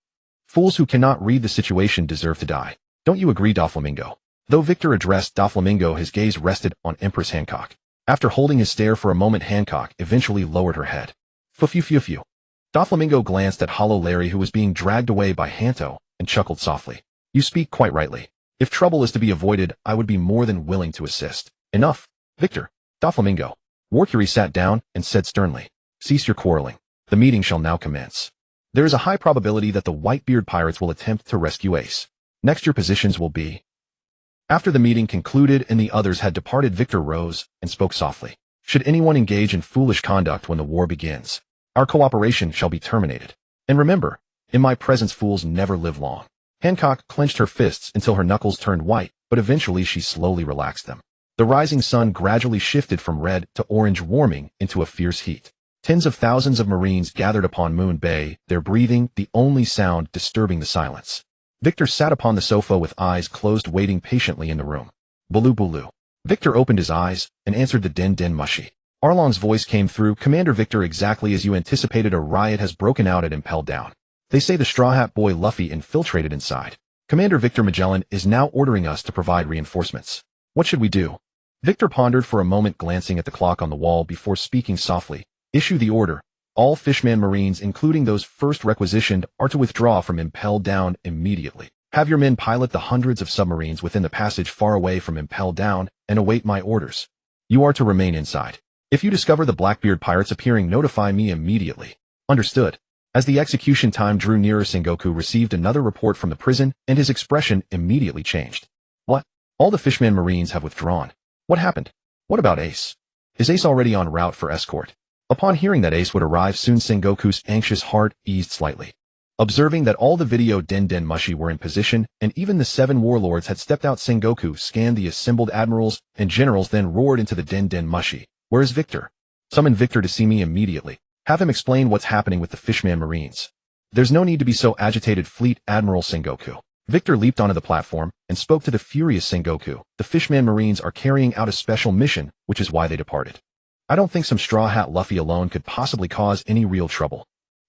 Fools who cannot read the situation deserve to die. Don't you agree, Doflamingo? Though Victor addressed Doflamingo, his gaze rested on Empress Hancock. After holding his stare for a moment, Hancock eventually lowered her head. Phew. Doflamingo glanced at Hollow Larry, who was being dragged away by Hanto, and chuckled softly. You speak quite rightly. If trouble is to be avoided, I would be more than willing to assist. Enough, Victor. Doflamingo. Warcury sat down and said sternly, cease your quarreling. The meeting shall now commence. There is a high probability that the Whitebeard pirates will attempt to rescue Ace. Next, your positions will be. After the meeting concluded and the others had departed, Victor rose and spoke softly. Should anyone engage in foolish conduct when the war begins, our cooperation shall be terminated. And remember, in my presence, fools never live long. Hancock clenched her fists until her knuckles turned white, but eventually she slowly relaxed them. The rising sun gradually shifted from red to orange, warming into a fierce heat. Tens of thousands of Marines gathered upon Moon Bay, their breathing the only sound disturbing the silence. Victor sat upon the sofa with eyes closed, waiting patiently in the room. Bulu. Victor opened his eyes and answered the den mushi. Arlong's voice came through. Commander Victor, exactly as you anticipated, a riot has broken out at Impel Down. They say the Straw Hat Boy Luffy infiltrated inside. Commander Victor Magellan is now ordering us to provide reinforcements. What should we do? Victor pondered for a moment, glancing at the clock on the wall before speaking softly. Issue the order. All Fishman Marines, including those first requisitioned, are to withdraw from Impel Down immediately. Have your men pilot the hundreds of submarines within the passage far away from Impel Down and await my orders. You are to remain inside. If you discover the Blackbeard pirates appearing, notify me immediately. Understood. As the execution time drew nearer, Sengoku received another report from the prison, and his expression immediately changed. What? All the Fishman Marines have withdrawn. What happened? What about Ace? Is Ace already en route for escort? Upon hearing that Ace would arrive soon, Sengoku's anxious heart eased slightly. Observing that all the video Den Den Mushi were in position, and even the 7 warlords had stepped out, Sengoku scanned the assembled admirals and generals, then roared into the Den Den Mushi. Where is Victor? Summon Victor to see me immediately. Have him explain what's happening with the Fishman Marines. There's no need to be so agitated, Fleet Admiral Sengoku. Victor leaped onto the platform and spoke to the furious Sengoku. The Fishman Marines are carrying out a special mission, which is why they departed. I don't think some Straw Hat Luffy alone could possibly cause any real trouble.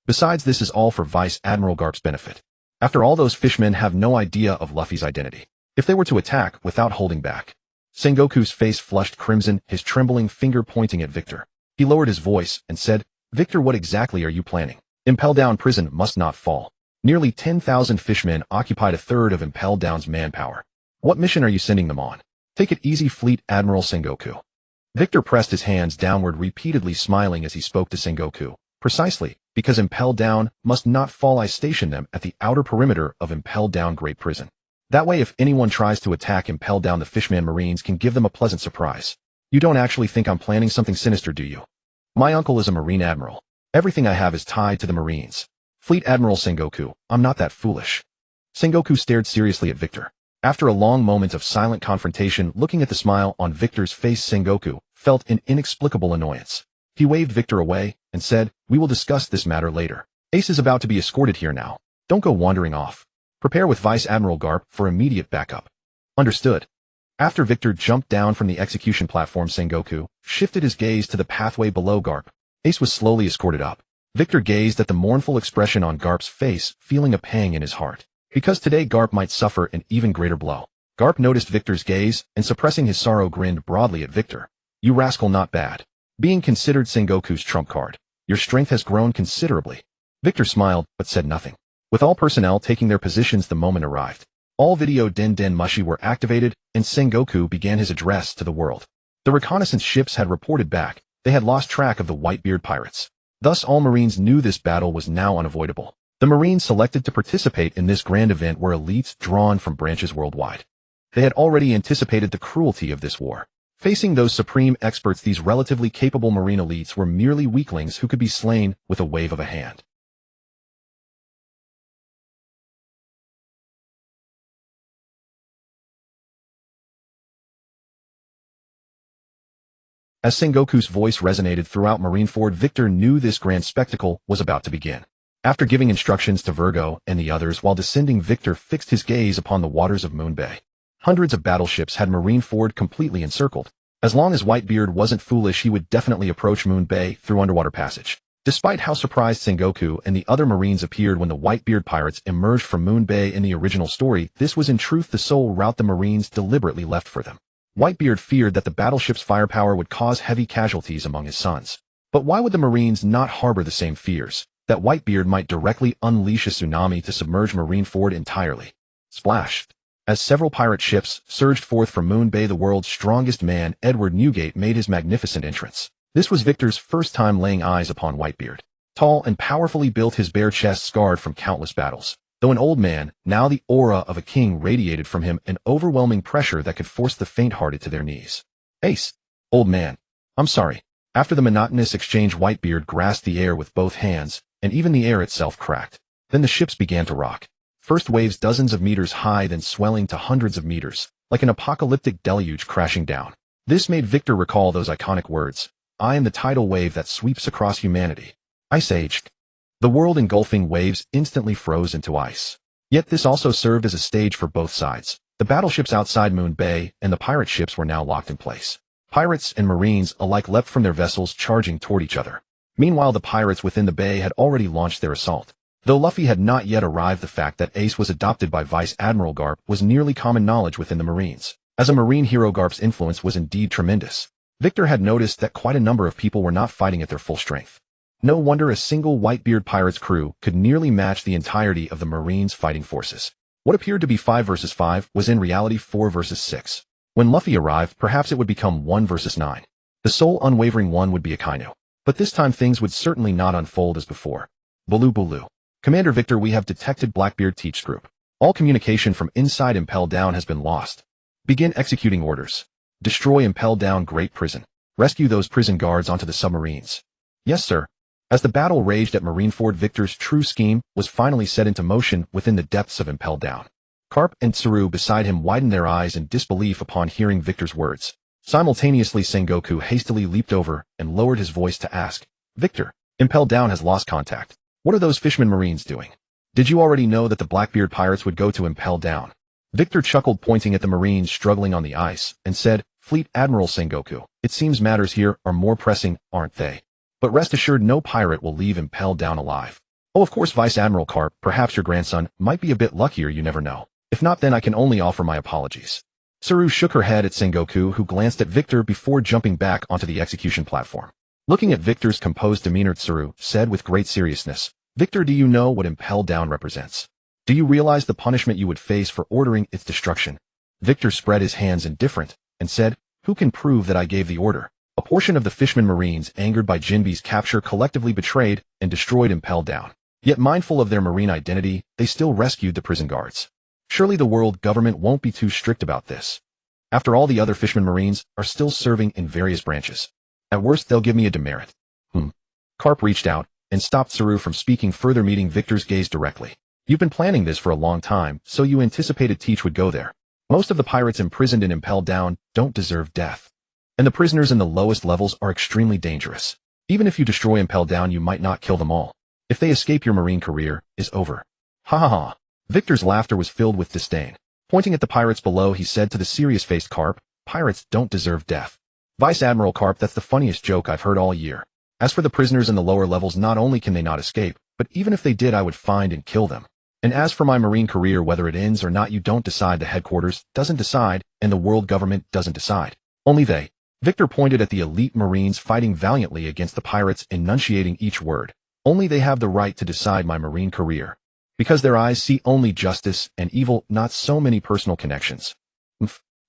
Besides, this is all for Vice Admiral Garp's benefit. After all, those fishmen have no idea of Luffy's identity. If they were to attack without holding back. Sengoku's face flushed crimson, his trembling finger pointing at Victor. He lowered his voice and said, Victor, what exactly are you planning? Impel Down prison must not fall. Nearly 10,000 fishmen occupied a third of Impel Down's manpower. What mission are you sending them on? Take it easy, Fleet Admiral Sengoku. Victor pressed his hands downward, repeatedly smiling as he spoke to Sengoku. Precisely, because Impel Down must not fall, I station them at the outer perimeter of Impel Down Great Prison. That way, if anyone tries to attack Impel Down, the Fishman Marines can give them a pleasant surprise. You don't actually think I'm planning something sinister, do you? My uncle is a Marine Admiral. Everything I have is tied to the Marines. Fleet Admiral Sengoku, I'm not that foolish. Sengoku stared seriously at Victor. After a long moment of silent confrontation, looking at the smile on Victor's face, Sengoku felt an inexplicable annoyance. He waved Victor away and said, we will discuss this matter later. Ace is about to be escorted here now. Don't go wandering off. Prepare with Vice Admiral Garp for immediate backup. Understood. After Victor jumped down from the execution platform, Sengoku shifted his gaze to the pathway below Garp. Ace was slowly escorted up. Victor gazed at the mournful expression on Garp's face, feeling a pang in his heart. Because today Garp might suffer an even greater blow. Garp noticed Victor's gaze, and suppressing his sorrow grinned broadly at Victor. You rascal, not bad. Being considered Sengoku's trump card. Your strength has grown considerably. Victor smiled, but said nothing. With all personnel taking their positions, the moment arrived. All video Den Den Mushi were activated, and Sengoku began his address to the world. The reconnaissance ships had reported back. They had lost track of the Whitebeard pirates. Thus all Marines knew this battle was now unavoidable. The Marines selected to participate in this grand event were elites drawn from branches worldwide. They had already anticipated the cruelty of this war. Facing those supreme experts, these relatively capable Marine elites were merely weaklings who could be slain with a wave of a hand. As Sengoku's voice resonated throughout Marineford, Victor knew this grand spectacle was about to begin. After giving instructions to Virgo and the others while descending, Victor fixed his gaze upon the waters of Moon Bay. Hundreds of battleships had Marineford completely encircled. As long as Whitebeard wasn't foolish, he would definitely approach Moon Bay through underwater passage. Despite how surprised Sengoku and the other Marines appeared when the Whitebeard pirates emerged from Moon Bay in the original story, this was in truth the sole route the Marines deliberately left for them. Whitebeard feared that the battleship's firepower would cause heavy casualties among his sons. But why would the Marines not harbor the same fears? That Whitebeard might directly unleash a tsunami to submerge Marineford entirely. Splash! As several pirate ships surged forth from Moon Bay, the world's strongest man, Edward Newgate, made his magnificent entrance. This was Victor's first time laying eyes upon Whitebeard. Tall and powerfully built, his bare chest scarred from countless battles. Though an old man, now the aura of a king radiated from him, an overwhelming pressure that could force the faint-hearted to their knees. Ace! Old man. I'm sorry. After the monotonous exchange, Whitebeard grasped the air with both hands, and even the air itself cracked. Then the ships began to rock. First waves dozens of meters high, then swelling to hundreds of meters, like an apocalyptic deluge crashing down. This made Victor recall those iconic words, I am the tidal wave that sweeps across humanity. Ice Age. The world engulfing waves instantly froze into ice. Yet this also served as a stage for both sides. The battleships outside Moon Bay and the pirate ships were now locked in place. Pirates and Marines alike leapt from their vessels, charging toward each other. Meanwhile, the pirates within the bay had already launched their assault. Though Luffy had not yet arrived, the fact that Ace was adopted by Vice Admiral Garp was nearly common knowledge within the Marines. As a Marine hero, Garp's influence was indeed tremendous. Victor had noticed that quite a number of people were not fighting at their full strength. No wonder a single Whitebeard pirate's crew could nearly match the entirety of the Marines' fighting forces. What appeared to be 5 versus 5 was in reality 4 versus 6. When Luffy arrived, perhaps it would become 1 versus 9. The sole unwavering one would be Akainu. But this time things would certainly not unfold as before. Baloo Baloo. Commander Victor, we have detected Blackbeard Teach Group. All communication from inside Impel Down has been lost. Begin executing orders. Destroy Impel Down Great Prison. Rescue those prison guards onto the submarines. Yes, sir. As the battle raged at Marineford, Victor's true scheme was finally set into motion within the depths of Impel Down. Carp and Tsuru beside him widened their eyes in disbelief upon hearing Victor's words. Simultaneously, Sengoku hastily leaped over and lowered his voice to ask, Victor, Impel Down has lost contact. What are those Fishman Marines doing? Did you already know that the Blackbeard pirates would go to Impel Down? Victor chuckled, pointing at the Marines struggling on the ice, and said, Fleet Admiral Sengoku, it seems matters here are more pressing, aren't they? But rest assured, no pirate will leave Impel Down alive. Oh, of course, Vice Admiral Carp, perhaps your grandson might be a bit luckier, you never know. If not, then I can only offer my apologies. Tsuru shook her head at Sengoku, who glanced at Victor before jumping back onto the execution platform. Looking at Victor's composed demeanor, Tsuru said with great seriousness, Victor, do you know what Impel Down represents? Do you realize the punishment you would face for ordering its destruction? Victor spread his hands indifferent and said, Who can prove that I gave the order? A portion of the Fishman Marines, angered by Jinbe's capture, collectively betrayed and destroyed Impel Down. Yet mindful of their Marine identity, they still rescued the prison guards. Surely the world government won't be too strict about this. After all, the other Fishman Marines are still serving in various branches. At worst, they'll give me a demerit. Carp reached out and stopped Tsuru from speaking further, meeting Victor's gaze directly. You've been planning this for a long time, so you anticipated Teach would go there. Most of the pirates imprisoned in Impel Down don't deserve death. And the prisoners in the lowest levels are extremely dangerous. Even if you destroy Impel Down, you might not kill them all. If they escape, your Marine career is over. Ha ha ha. Victor's laughter was filled with disdain. Pointing at the pirates below, he said to the serious-faced Carp, Pirates don't deserve death. Vice Admiral Carp, that's the funniest joke I've heard all year. As for the prisoners in the lower levels, not only can they not escape, but even if they did, I would find and kill them. And as for my Marine career, whether it ends or not, you don't decide, the headquarters doesn't decide, and the world government doesn't decide. Only they. Victor pointed at the elite Marines fighting valiantly against the pirates, enunciating each word. Only they have the right to decide my Marine career. Because their eyes see only justice and evil, not so many personal connections.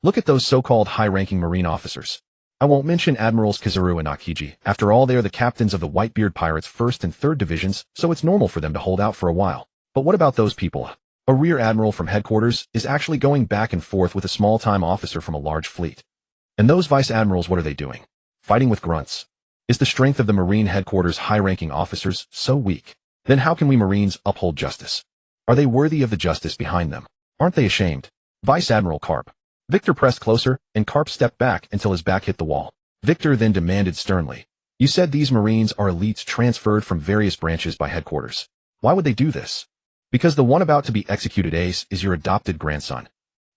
Look at those so-called high-ranking Marine officers. I won't mention Admirals Kizuru and Akiji. After all, they are the captains of the Whitebeard Pirates' 1st and 3rd divisions, so it's normal for them to hold out for a while. But what about those people? A rear admiral from headquarters is actually going back and forth with a small-time officer from a large fleet. And those vice admirals, what are they doing? Fighting with grunts. Is the strength of the Marine headquarters' high-ranking officers so weak? Then how can we Marines uphold justice? Are they worthy of the justice behind them? Aren't they ashamed? Vice Admiral Carp. Victor pressed closer, and Carp stepped back until his back hit the wall. Victor then demanded sternly, You said these Marines are elites transferred from various branches by headquarters. Why would they do this? Because the one about to be executed, Ace, is your adopted grandson.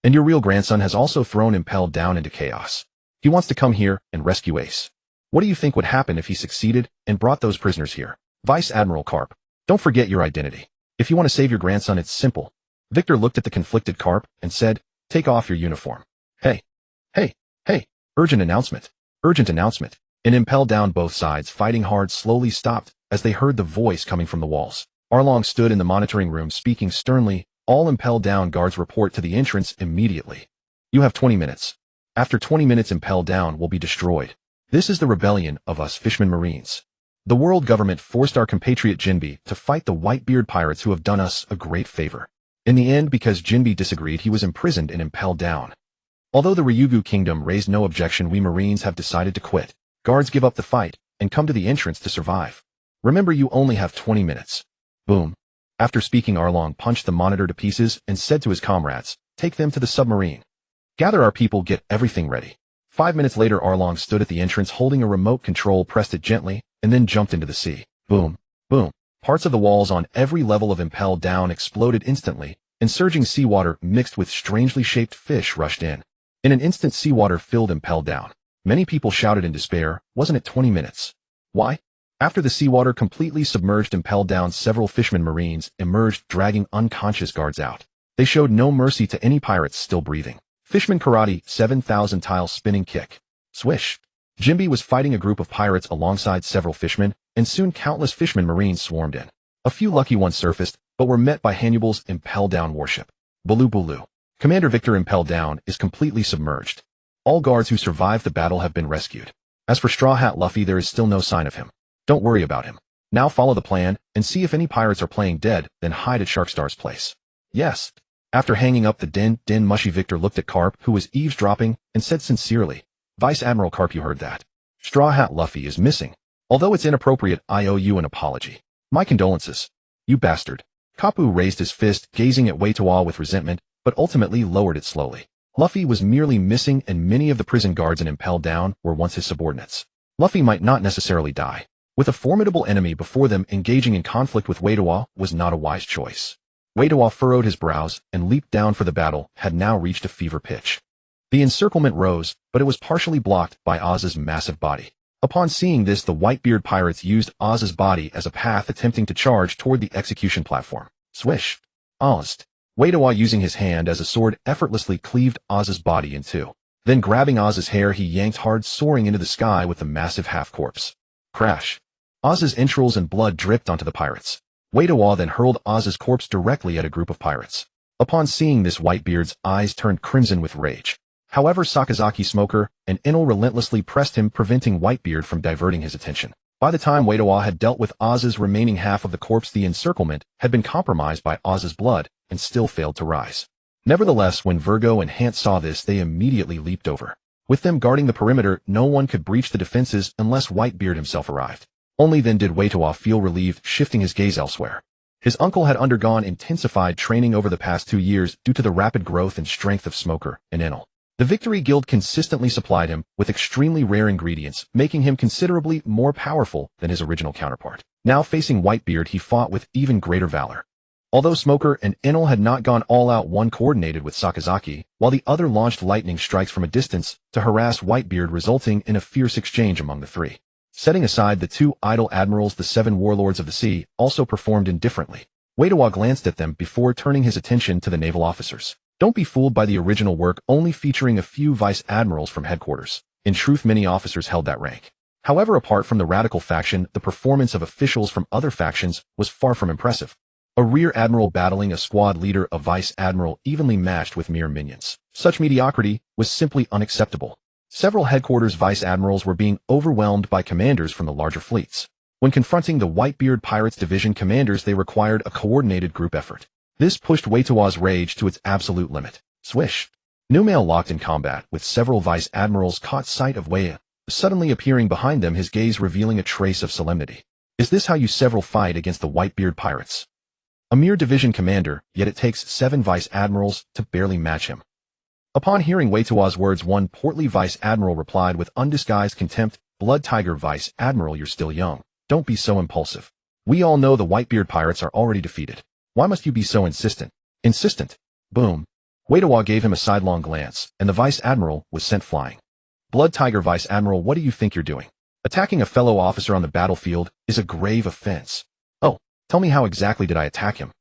And your real grandson has also thrown Impel Down into chaos. He wants to come here and rescue Ace. What do you think would happen if he succeeded and brought those prisoners here? Vice Admiral Carp. Don't forget your identity. If you want to save your grandson, it's simple. Victor looked at the conflicted Carp and said, Take off your uniform. Hey. Urgent announcement. Urgent announcement. In Impel Down, both sides fighting hard slowly stopped as they heard the voice coming from the walls. Arlong stood in the monitoring room speaking sternly. All Impel Down guards report to the entrance immediately. You have 20 minutes. After 20 minutes, Impel Down will be destroyed. This is the rebellion of us Fishman Marines. The world government forced our compatriot Jinbe to fight the Whitebeard pirates who have done us a great favor. In the end, because Jinbe disagreed, he was imprisoned in Impel Down. Although the Ryugu Kingdom raised no objection, we Marines have decided to quit. Guards give up the fight and come to the entrance to survive. Remember, you only have 20 minutes. Boom. After speaking, Arlong punched the monitor to pieces and said to his comrades, Take them to the submarine. Gather our people, get everything ready. 5 minutes later, Arlong stood at the entrance holding a remote control, pressed it gently, and then jumped into the sea. Boom. Boom. Parts of the walls on every level of Impel Down exploded instantly, and surging seawater mixed with strangely shaped fish rushed in. In an instant, seawater filled Impel Down. Many people shouted in despair, wasn't it 20 minutes? Why? After the seawater completely submerged Impel Down, several Fishman Marines emerged, dragging unconscious guards out. They showed no mercy to any pirates still breathing. Fishman Karate, 7,000 tile spinning kick. Swish. Jinbe was fighting a group of pirates alongside several fishmen, and soon countless Fishman Marines swarmed in. A few lucky ones surfaced, but were met by Hannibal's Impel Down warship. Baloo Baloo. Commander Victor, Impel Down is completely submerged. All guards who survived the battle have been rescued. As for Straw Hat Luffy, there is still no sign of him. Don't worry about him. Now follow the plan, and see if any pirates are playing dead, then hide at Sharkstar's place. Yes. After hanging up the din, Mushy Victor looked at Carp, who was eavesdropping, and said sincerely, Vice Admiral Carp, you heard that. Straw Hat Luffy is missing. Although it's inappropriate, I owe you an apology. My condolences. You bastard. Kapu raised his fist, gazing at Waitoa with resentment, but ultimately lowered it slowly. Luffy was merely missing, and many of the prison guards and Impel Down were once his subordinates. Luffy might not necessarily die. With a formidable enemy before them, engaging in conflict with Waitoa was not a wise choice. Waitoa furrowed his brows and leaped down, for the battle had now reached a fever pitch. The encirclement rose, but it was partially blocked by Oz's massive body. Upon seeing this, the Whitebeard pirates used Oz's body as a path, attempting to charge toward the execution platform. Swish! Oz! Waitoa, using his hand as a sword, effortlessly cleaved Oz's body in two. Then grabbing Oz's hair, he yanked hard, soaring into the sky with the massive half-corpse. Crash! Oz's entrails and blood dripped onto the pirates. Waitoa then hurled Oz's corpse directly at a group of pirates. Upon seeing this, Whitebeard's eyes turned crimson with rage. However, Sakazuki, Smoker, and Enel relentlessly pressed him, preventing Whitebeard from diverting his attention. By the time Waitoa had dealt with Oz's remaining half of the corpse, the encirclement had been compromised by Oz's blood and still failed to rise. Nevertheless, when Virgo and Hant saw this, they immediately leaped over. With them guarding the perimeter, no one could breach the defenses unless Whitebeard himself arrived. Only then did Waitoa feel relieved, shifting his gaze elsewhere. His uncle had undergone intensified training over the past 2 years due to the rapid growth and strength of Smoker and Enel. The Victory Guild consistently supplied him with extremely rare ingredients, making him considerably more powerful than his original counterpart. Now facing Whitebeard, he fought with even greater valor. Although Smoker and Enel had not gone all out, one coordinated with Sakazuki, while the other launched lightning strikes from a distance to harass Whitebeard, resulting in a fierce exchange among the three. Setting aside the 2 idle admirals, the 7 warlords of the sea also performed indifferently. Waitoa glanced at them before turning his attention to the naval officers. Don't be fooled by the original work only featuring a few vice admirals from headquarters. In truth, many officers held that rank. However, apart from the radical faction, the performance of officials from other factions was far from impressive. A rear admiral battling a squad leader, a vice admiral evenly matched with mere minions. Such mediocrity was simply unacceptable. Several headquarters vice admirals were being overwhelmed by commanders from the larger fleets. When confronting the Whitebeard Pirates Division commanders, they required a coordinated group effort. This pushed Waitoa's rage to its absolute limit. Swish! Numail locked in combat with several vice admirals, caught sight of Waitoa suddenly appearing behind them, his gaze revealing a trace of solemnity. Is this how you several fight against the Whitebeard Pirates? A mere division commander, yet it takes 7 vice admirals to barely match him. Upon hearing Waitoa's words, one portly vice admiral replied with undisguised contempt, Blood Tiger Vice Admiral, you're still young. Don't be so impulsive. We all know the Whitebeard Pirates are already defeated. Why must you be so insistent? Insistent. Boom. Waitoa gave him a sidelong glance, and the vice admiral was sent flying. Blood Tiger Vice Admiral, what do you think you're doing? Attacking a fellow officer on the battlefield is a grave offense. Oh, tell me, how exactly did I attack him?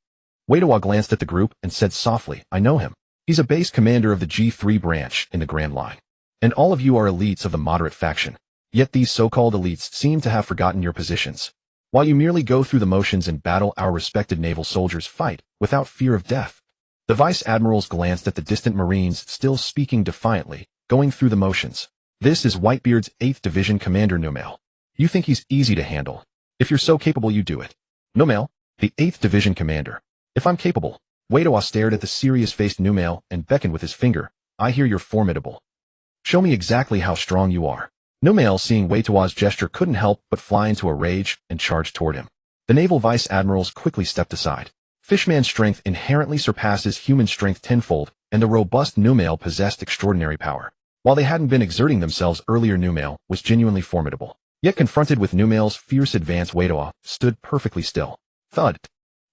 Waitoa glanced at the group and said softly, I know him. He's a base commander of the G3 branch in the Grand Line. And all of you are elites of the moderate faction. Yet these so-called elites seem to have forgotten your positions. While you merely go through the motions in battle, our respected naval soldiers fight without fear of death. The vice admirals glanced at the distant marines, still speaking defiantly, going through the motions. This is Whitebeard's 8th Division Commander Numail. You think he's easy to handle? If you're so capable, you do it. Numail, the 8th Division Commander. If I'm capable. Waitoa stared at the serious-faced Numail and beckoned with his finger. I hear you're formidable. Show me exactly how strong you are. Numail, seeing Waitoa's gesture, couldn't help but fly into a rage and charged toward him. The naval vice admirals quickly stepped aside. Fishman's strength inherently surpasses human strength tenfold, and the robust Numail possessed extraordinary power. While they hadn't been exerting themselves earlier, Numail was genuinely formidable. Yet confronted with Numail's fierce advance, Waitoa stood perfectly still. Thud!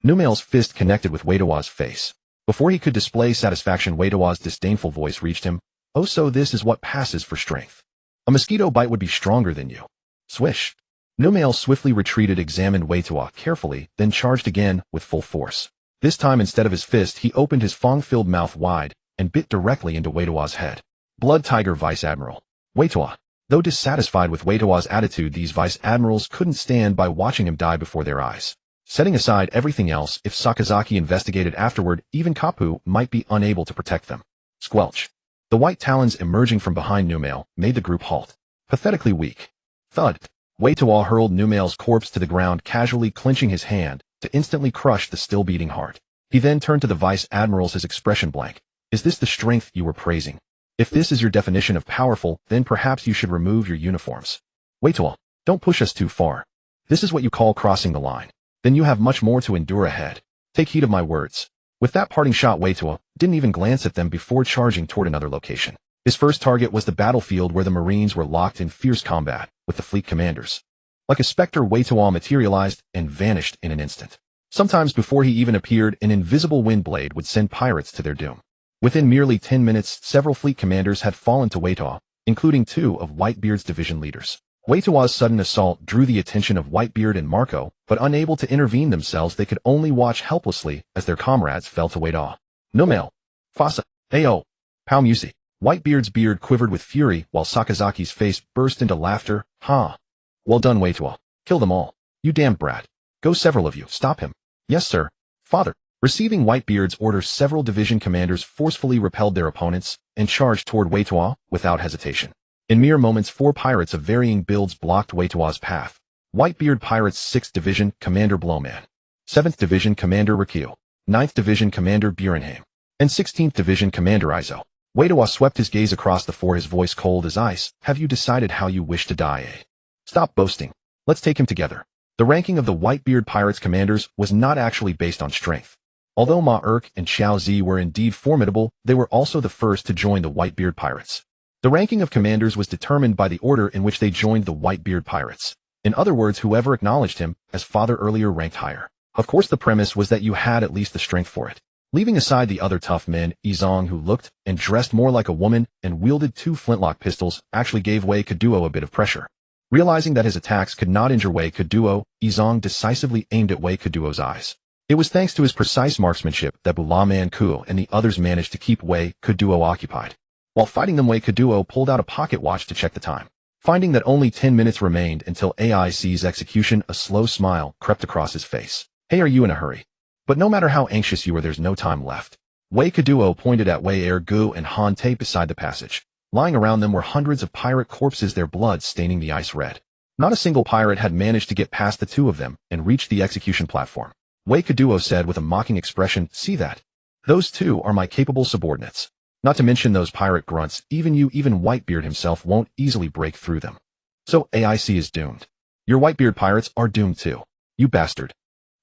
Numail's fist connected with Waitoa's face. Before he could display satisfaction, Waitoa's disdainful voice reached him. Oh, so this is what passes for strength. A mosquito bite would be stronger than you. Swish! Numail swiftly retreated, examined Waitoa carefully, then charged again with full force. This time, instead of his fist, he opened his fong-filled mouth wide and bit directly into Waitoa's head. Blood Tiger Vice Admiral. Waitoa. Though dissatisfied with Waitoa's attitude, these vice admirals couldn't stand by watching him die before their eyes. Setting aside everything else, if Sakazuki investigated afterward, even Kapu might be unable to protect them. Squelch. The white talons emerging from behind Numail made the group halt. Pathetically weak. Thud. Wei-Tuo hurled Numail's corpse to the ground, casually clenching his hand to instantly crush the still-beating heart. He then turned to the vice admirals, his expression blank. Is this the strength you were praising? If this is your definition of powerful, then perhaps you should remove your uniforms. Wei-Tuo, don't push us too far. This is what you call crossing the line. Then you have much more to endure ahead. Take heed of my words. With that parting shot, Wei-Tuo didn't even glance at them before charging toward another location. His first target was the battlefield where the Marines were locked in fierce combat with the fleet commanders. Like a specter, Wei-Tuo materialized and vanished in an instant. Sometimes before he even appeared, an invisible wind blade would send pirates to their doom. Within merely 10 minutes, several fleet commanders had fallen to Wei-Tuo, including 2 of Whitebeard's division leaders. Wei-Tuo's sudden assault drew the attention of Whitebeard and Marco, but unable to intervene themselves, they could only watch helplessly as their comrades fell to Wei-Tuo. Numail, Fasa, Ao, Pao Musi. Whitebeard's beard quivered with fury, while Sakazuki's face burst into laughter. Ha! Well done, Wei-Tuo. Kill them all. You damned brat. Go, several of you. Stop him. Yes, sir. Father. Receiving Whitebeard's orders, several division commanders forcefully repelled their opponents and charged toward Wei-Tuo without hesitation. In mere moments, 4 pirates of varying builds blocked Wei-Tuo's path. Whitebeard Pirates 6th Division Commander Blowman, 7th Division Commander Rikyu, 9th Division Commander Burenheim, and 16th Division Commander Izo. Wei-Tuo swept his gaze across the 4, his voice cold as ice. Have you decided how you wish to die, eh? Stop boasting. Let's take him together. The ranking of the Whitebeard Pirates commanders was not actually based on strength. Although Ma Erk and Xiao Zi were indeed formidable, they were also the first to join the Whitebeard Pirates. The ranking of commanders was determined by the order in which they joined the Whitebeard Pirates. In other words, whoever acknowledged him as father earlier ranked higher. Of course, the premise was that you had at least the strength for it. Leaving aside the other tough men, Izong, who looked and dressed more like a woman and wielded 2 flintlock pistols, actually gave Wei-Kuduo a bit of pressure. Realizing that his attacks could not injure Wei-Kuduo, Izong decisively aimed at Wei-Kuduo's eyes. It was thanks to his precise marksmanship that Bulaman Ku and the others managed to keep Wei-Kuduo occupied. While fighting them, Wei-Kuduo pulled out a pocket watch to check the time. Finding that only 10 minutes remained until AIC's execution, a slow smile crept across his face. Hey, are you in a hurry? But no matter how anxious you are, there's no time left. Wei-Kuduo pointed at Wei-Er-Gu and Han Te beside the passage. Lying around them were hundreds of pirate corpses, their blood staining the ice red. Not a single pirate had managed to get past the 2 of them and reach the execution platform. Wei-Kuduo said with a mocking expression, see that? Those 2 are my capable subordinates. Not to mention those pirate grunts, even Whitebeard himself won't easily break through them. So AIC is doomed. Your Whitebeard pirates are doomed too. You bastard.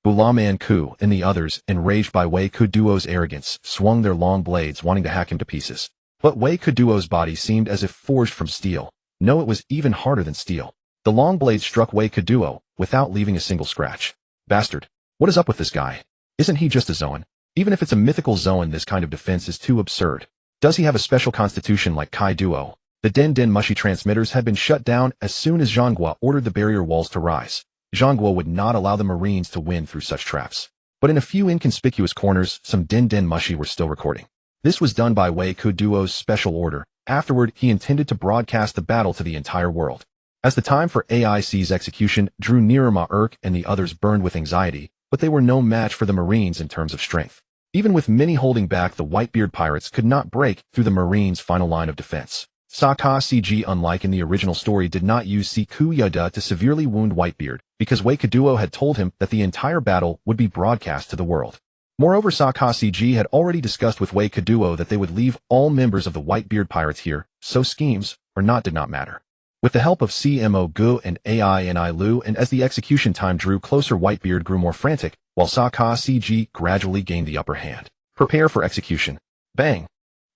Bulaman Ku and the others, enraged by Wei-Kuduo's arrogance, swung their long blades, wanting to hack him to pieces. But Wei-Kuduo's body seemed as if forged from steel. No, it was even harder than steel. The long blade struck Wei-Kuduo without leaving a single scratch. Bastard. What is up with this guy? Isn't he just a Zoan? Even if it's a mythical Zoan, this kind of defense is too absurd. Does he have a special constitution like Kai Duo? The Den Den Mushi transmitters had been shut down as soon as Zhonghua ordered the barrier walls to rise. Zhonghua would not allow the Marines to win through such traps. But in a few inconspicuous corners, some Den Den Mushi were still recording. This was done by Wei-Kuduo's special order. Afterward, he intended to broadcast the battle to the entire world. As the time for AIC's execution drew nearer, Ma Erk and the others burned with anxiety, but they were no match for the Marines in terms of strength. Even with many holding back, the Whitebeard pirates could not break through the Marines' final line of defense. Sakazuki, unlike in the original story, did not use Sikuyada to severely wound Whitebeard, because Wei-Kuduo had told him that the entire battle would be broadcast to the world. Moreover, Sakazuki had already discussed with Wei-Kuduo that they would leave all members of the Whitebeard pirates here, so schemes, or not, did not matter. With the help of CMO Gu and AI and I Lu, and as the execution time drew closer, Whitebeard grew more frantic, while Sakazuki gradually gained the upper hand. Prepare for execution. Bang!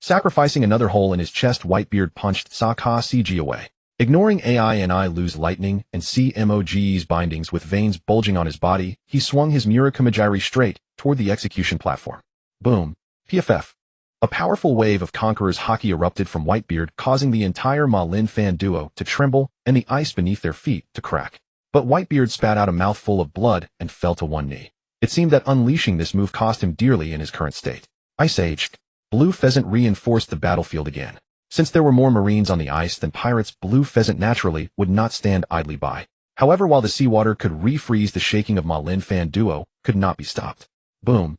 Sacrificing another hole in his chest, Whitebeard punched Sakazuki away. Ignoring AI and I Lu's lightning and CMOG's bindings with veins bulging on his body, he swung his Murakumajiri straight toward the execution platform. Boom! PFF. A powerful wave of Conqueror's Haki erupted from Whitebeard, causing the entire Ma Lin Fan duo to tremble and the ice beneath their feet to crack. But Whitebeard spat out a mouthful of blood and fell to one knee. It seemed that unleashing this move cost him dearly in his current state. Ice Age. Blue Pheasant reinforced the battlefield again. Since there were more Marines on the ice than pirates, Blue Pheasant naturally would not stand idly by. However, while the seawater could refreeze, the shaking of Ma Lin Fan duo could not be stopped. Boom.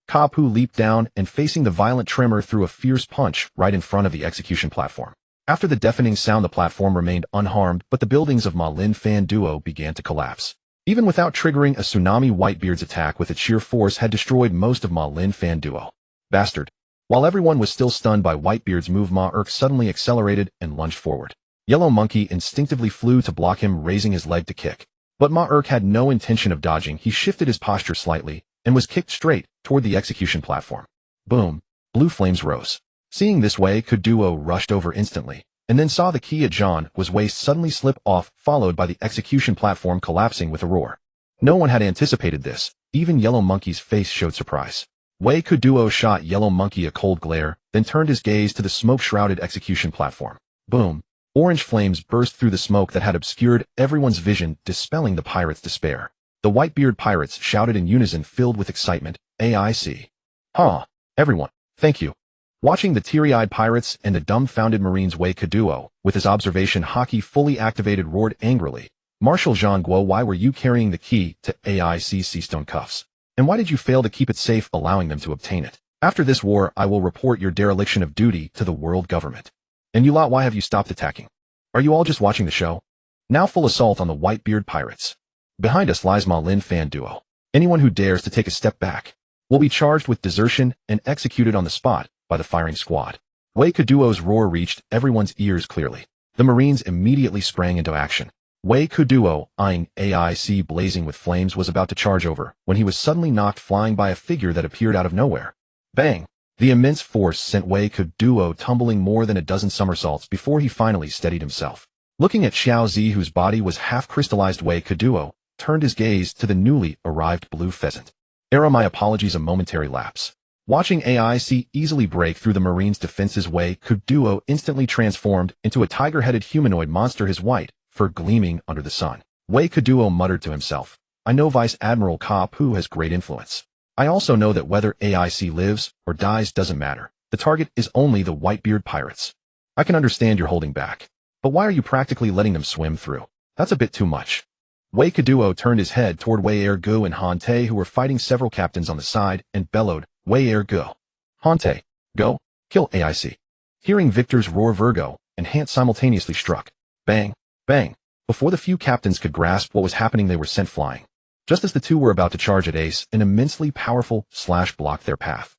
Kapu leaped down and, facing the violent tremor, threw a fierce punch right in front of the execution platform. After the deafening sound, the platform remained unharmed, but the buildings of Ma Lin Fan Duo began to collapse. Even without triggering a tsunami, Whitebeard's attack with its sheer force had destroyed most of Ma Lin Fan Duo. Bastard. While everyone was still stunned by Whitebeard's move, Ma Urk suddenly accelerated and lunged forward. Yellow Monkey instinctively flew to block him, raising his leg to kick. But Ma Urk had no intention of dodging. He shifted his posture slightly and was kicked straight toward the execution platform. Boom. Blue flames rose. Seeing this, Wei Kuduo rushed over instantly, and then saw the key at Zhan's waist suddenly slip off, followed by the execution platform collapsing with a roar. No one had anticipated this. Even Yellow Monkey's face showed surprise. Wei Kuduo shot Yellow Monkey a cold glare, then turned his gaze to the smoke-shrouded execution platform. Boom. Orange flames burst through the smoke that had obscured everyone's vision, dispelling the pirates' despair. The Whitebeard pirates shouted in unison, filled with excitement, "AIC! Huh! Everyone, thank you!" Watching the teary-eyed pirates and the dumbfounded Marines, Wei Kuduo, with his observation Haki fully activated, roared angrily, "Marshal Zhang Guo, why were you carrying the key to AIC Stone Cuffs? And why did you fail to keep it safe, allowing them to obtain it? After this war, I will report your dereliction of duty to the world government. And you lot, why have you stopped attacking? Are you all just watching the show? Now full assault on the Whitebeard pirates. Behind us lies Ma Lin Fan Duo. Anyone who dares to take a step back will be charged with desertion and executed on the spot by the firing squad." Wei Kuduo's roar reached everyone's ears clearly. The Marines immediately sprang into action. Wei Kuduo, eyeing AIC blazing with flames, was about to charge over when he was suddenly knocked flying by a figure that appeared out of nowhere. Bang! The immense force sent Wei Kuduo tumbling more than a dozen somersaults before he finally steadied himself. Looking at Xiao Zi, whose body was half crystallized, Wei Kuduo turned his gaze to the newly arrived blue pheasant. My apologies, a momentary lapse. Watching AIC easily break through the Marines' defenses, Wei Kuduo instantly transformed into a tiger-headed humanoid monster, his white fur gleaming under the sun. Wei Kuduo muttered to himself, "I know Vice Admiral Kapu has great influence. I also know that whether AIC lives or dies doesn't matter. The target is only the Whitebeard pirates. I can understand you're holding back, but why are you practically letting them swim through? That's a bit too much." Wei Kuduo turned his head toward Wei Ergu and Han Te, who were fighting several captains on the side, and bellowed, "Wei Ergu! Han Te, go! Kill AIC!" Hearing Victor's roar, Virgo and Hant simultaneously struck. Bang! Bang! Before the few captains could grasp what was happening, they were sent flying. Just as the two were about to charge at Ace, an immensely powerful slash blocked their path.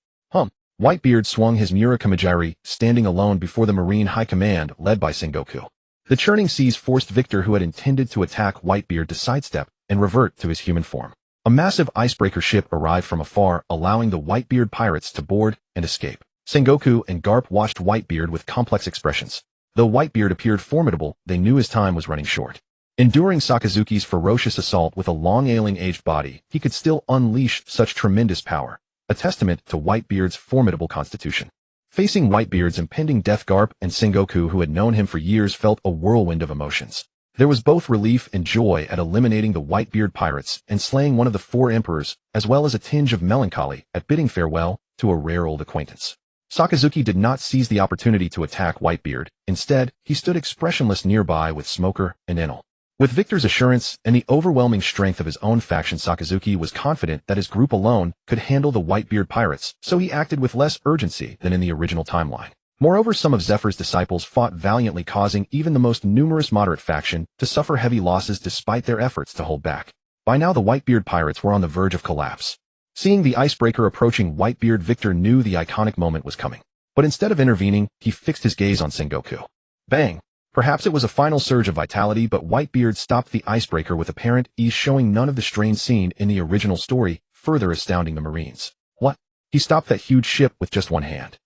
Whitebeard swung his Murakamijiri, standing alone before the Marine High Command led by Sengoku. The churning seas forced Victor, who had intended to attack Whitebeard, to sidestep and revert to his human form. A massive icebreaker ship arrived from afar, allowing the Whitebeard pirates to board and escape. Sengoku and Garp watched Whitebeard with complex expressions. Though Whitebeard appeared formidable, they knew his time was running short. Enduring Sakazuki's ferocious assault with a long ailing aged body, he could still unleash such tremendous power, a testament to Whitebeard's formidable constitution. Facing Whitebeard's impending death, Garp and Sengoku, who had known him for years, felt a whirlwind of emotions. There was both relief and joy at eliminating the Whitebeard pirates and slaying one of the four emperors, as well as a tinge of melancholy at bidding farewell to a rare old acquaintance. Sakazuki did not seize the opportunity to attack Whitebeard. Instead, he stood expressionless nearby with Smoker and Enel. With Victor's assurance and the overwhelming strength of his own faction, Sakazuki was confident that his group alone could handle the Whitebeard pirates, so he acted with less urgency than in the original timeline. Moreover, some of Zephyr's disciples fought valiantly, causing even the most numerous moderate faction to suffer heavy losses despite their efforts to hold back. By now, the Whitebeard pirates were on the verge of collapse. Seeing the icebreaker approaching, Whitebeard, Victor knew the iconic moment was coming. But instead of intervening, he fixed his gaze on Sengoku. Bang! Perhaps it was a final surge of vitality, but Whitebeard stopped the icebreaker with apparent ease, showing none of the strain seen in the original story, further astounding the Marines. What? He stopped that huge ship with just one hand.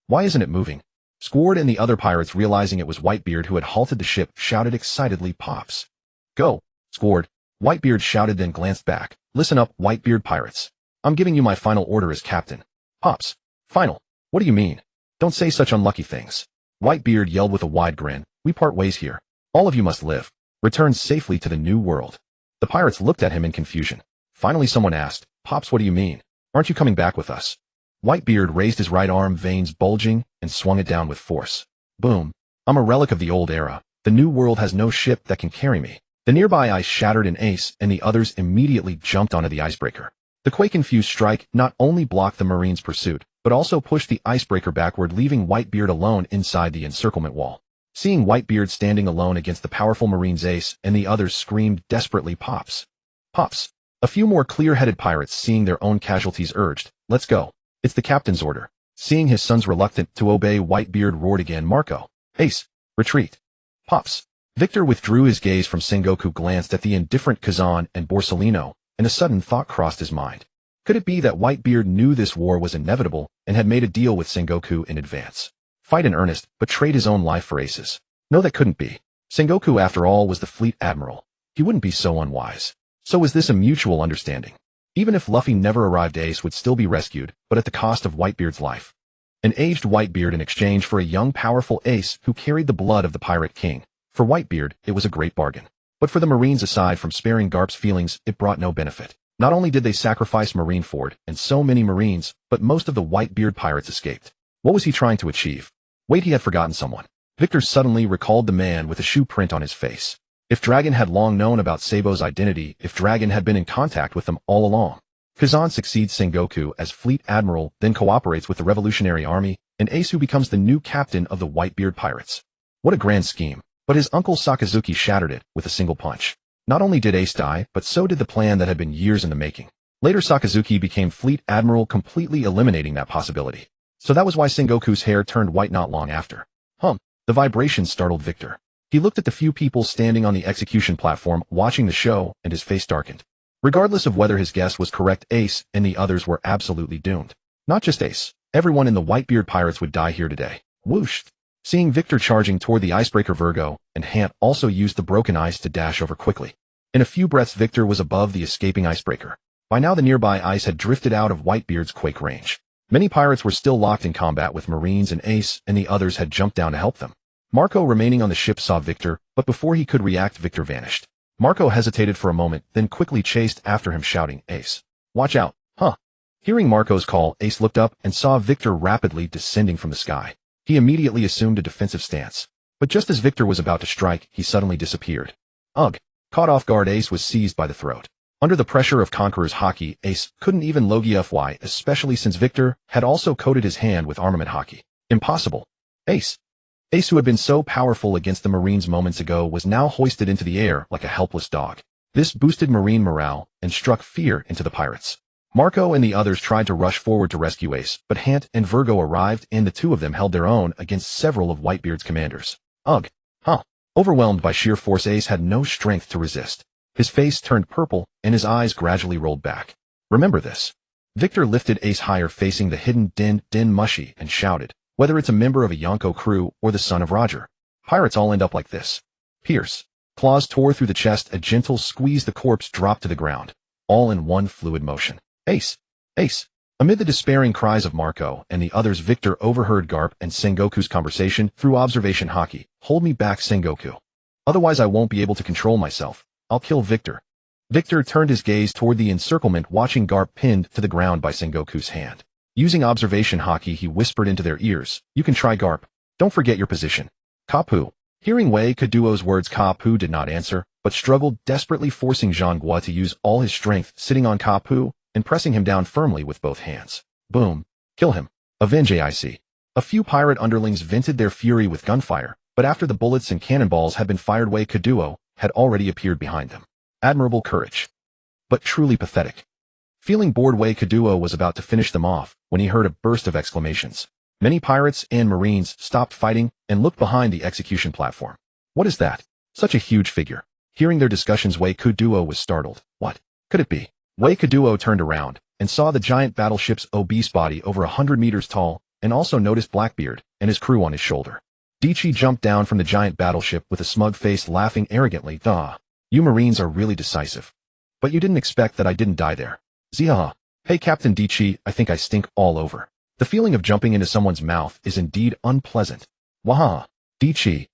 Why isn't it moving? Squard and the other pirates, realizing it was Whitebeard who had halted the ship, shouted excitedly, "Pops! Go, Squard!" Whitebeard shouted, then glanced back. "Listen up, Whitebeard pirates. I'm giving you my final order as captain." "Pops! Final? What do you mean? Don't say such unlucky things." Whitebeard yelled with a wide grin. "We part ways here. All of you must live. Return safely to the new world." The pirates looked at him in confusion. Finally someone asked, "Pops, what do you mean? Aren't you coming back with us?" Whitebeard raised his right arm, veins bulging, and swung it down with force. Boom. "I'm a relic of the old era. The new world has no ship that can carry me." The nearby ice shattered, and Ace and the others immediately jumped onto the icebreaker. The quake-infused strike not only blocked the Marines' pursuit, but also pushed the icebreaker backward, leaving Whitebeard alone inside the encirclement wall. Seeing Whitebeard standing alone against the powerful Marine's ace, and the others screamed desperately, "Pops! Pops!" A few more clear-headed pirates, seeing their own casualties, urged, "Let's go. It's the captain's order." Seeing his sons reluctant to obey, Whitebeard roared again, "Marco! Ace! Retreat! Pops!" Victor withdrew his gaze from Sengoku, glanced at the indifferent Kazan and Borsellino, and a sudden thought crossed his mind. Could it be that Whitebeard knew this war was inevitable and had made a deal with Sengoku in advance? Fight in earnest, but trade his own life for Ace's? No, that couldn't be. Sengoku, after all, was the fleet admiral. He wouldn't be so unwise. So was this a mutual understanding? Even if Luffy never arrived, Ace would still be rescued, but at the cost of Whitebeard's life. An aged Whitebeard in exchange for a young, powerful Ace who carried the blood of the Pirate King. For Whitebeard, it was a great bargain. But for the Marines, aside from sparing Garp's feelings, it brought no benefit. Not only did they sacrifice Marineford and so many Marines, but most of the Whitebeard pirates escaped. What was he trying to achieve? Wait, he had forgotten someone. Victor suddenly recalled the man with a shoe print on his face. If Dragon had long known about Sabo's identity, if Dragon had been in contact with them all along. Kazan succeeds Sengoku as fleet admiral, then cooperates with the Revolutionary Army, and Ace, who becomes the new captain of the Whitebeard pirates. What a grand scheme. But his uncle Sakazuki shattered it with a single punch. Not only did Ace die, but so did the plan that had been years in the making. Later, Sakazuki became fleet admiral, completely eliminating that possibility. So that was why Sengoku's hair turned white not long after. The vibration startled Victor. He looked at the few people standing on the execution platform watching the show, and his face darkened. Regardless of whether his guess was correct, Ace and the others were absolutely doomed. Not just Ace. Everyone in the Whitebeard pirates would die here today. Whoosh! Seeing Victor charging toward the icebreaker, Virgo and Hant also used the broken ice to dash over quickly. In a few breaths, Victor was above the escaping icebreaker. By now, the nearby ice had drifted out of Whitebeard's quake range. Many pirates were still locked in combat with Marines, and Ace and the others had jumped down to help them. Marco, remaining on the ship, saw Victor, but before he could react, Victor vanished. Marco hesitated for a moment, then quickly chased after him, shouting, "Ace! Watch out, huh?" Hearing Marco's call, Ace looked up and saw Victor rapidly descending from the sky. He immediately assumed a defensive stance. But just as Victor was about to strike, he suddenly disappeared. Ugh! Caught off guard, Ace was seized by the throat. Under the pressure of Conqueror's Haki, Ace couldn't even Logia Fy, especially since Victor had also coated his hand with armament Haki. Impossible. Ace, who had been so powerful against the Marines moments ago, was now hoisted into the air like a helpless dog. This boosted Marine morale and struck fear into the pirates. Marco and the others tried to rush forward to rescue Ace, but Hant and Virgo arrived, and the two of them held their own against several of Whitebeard's commanders. Ugh! Overwhelmed by sheer force, Ace had no strength to resist. His face turned purple, and his eyes gradually rolled back. Remember this. Victor lifted Ace higher, facing the hidden Din Mushi, and shouted, "Whether it's a member of a Yonko crew or the son of Roger, pirates all end up like this." Pierce. Claws tore through the chest, a gentle squeeze, the corpse dropped to the ground, all in one fluid motion. Ace! Ace! Amid the despairing cries of Marco and the others, Victor overheard Garp and Sengoku's conversation through observation Haki. "Hold me back, Sengoku. Otherwise I won't be able to control myself. I'll kill Victor." Victor turned his gaze toward the encirclement, watching Garp pinned to the ground by Sengoku's hand. Using observation Haki, he whispered into their ears, "You can try, Garp. Don't forget your position." Kapu. Hearing Wei Kaduo's words, Kapu did not answer, but struggled desperately, forcing Zhang Guo to use all his strength, sitting on Kapu and pressing him down firmly with both hands. Boom. Kill him. Avenge AIC. A few pirate underlings vented their fury with gunfire, but after the bullets and cannonballs had been fired, Wei Kaduo had already appeared behind them. Admirable courage. But truly pathetic. Feeling bored, Wei Kaduo was about to finish them off when he heard a burst of exclamations. Many pirates and Marines stopped fighting and looked behind the execution platform. What is that? Such a huge figure. Hearing their discussions, Wei Kaduo was startled. What could it be? Wei Kaduo turned around and saw the giant battleship's obese body over 100 meters tall, and also noticed Blackbeard and his crew on his shoulder. Dichi jumped down from the giant battleship with a smug face, laughing arrogantly. "Duh. You Marines are really decisive. But you didn't expect that I didn't die there. Zihaha. Hey Captain Dichi, I think I stink all over." The feeling of jumping into someone's mouth is indeed unpleasant. Wahaha. Dichi.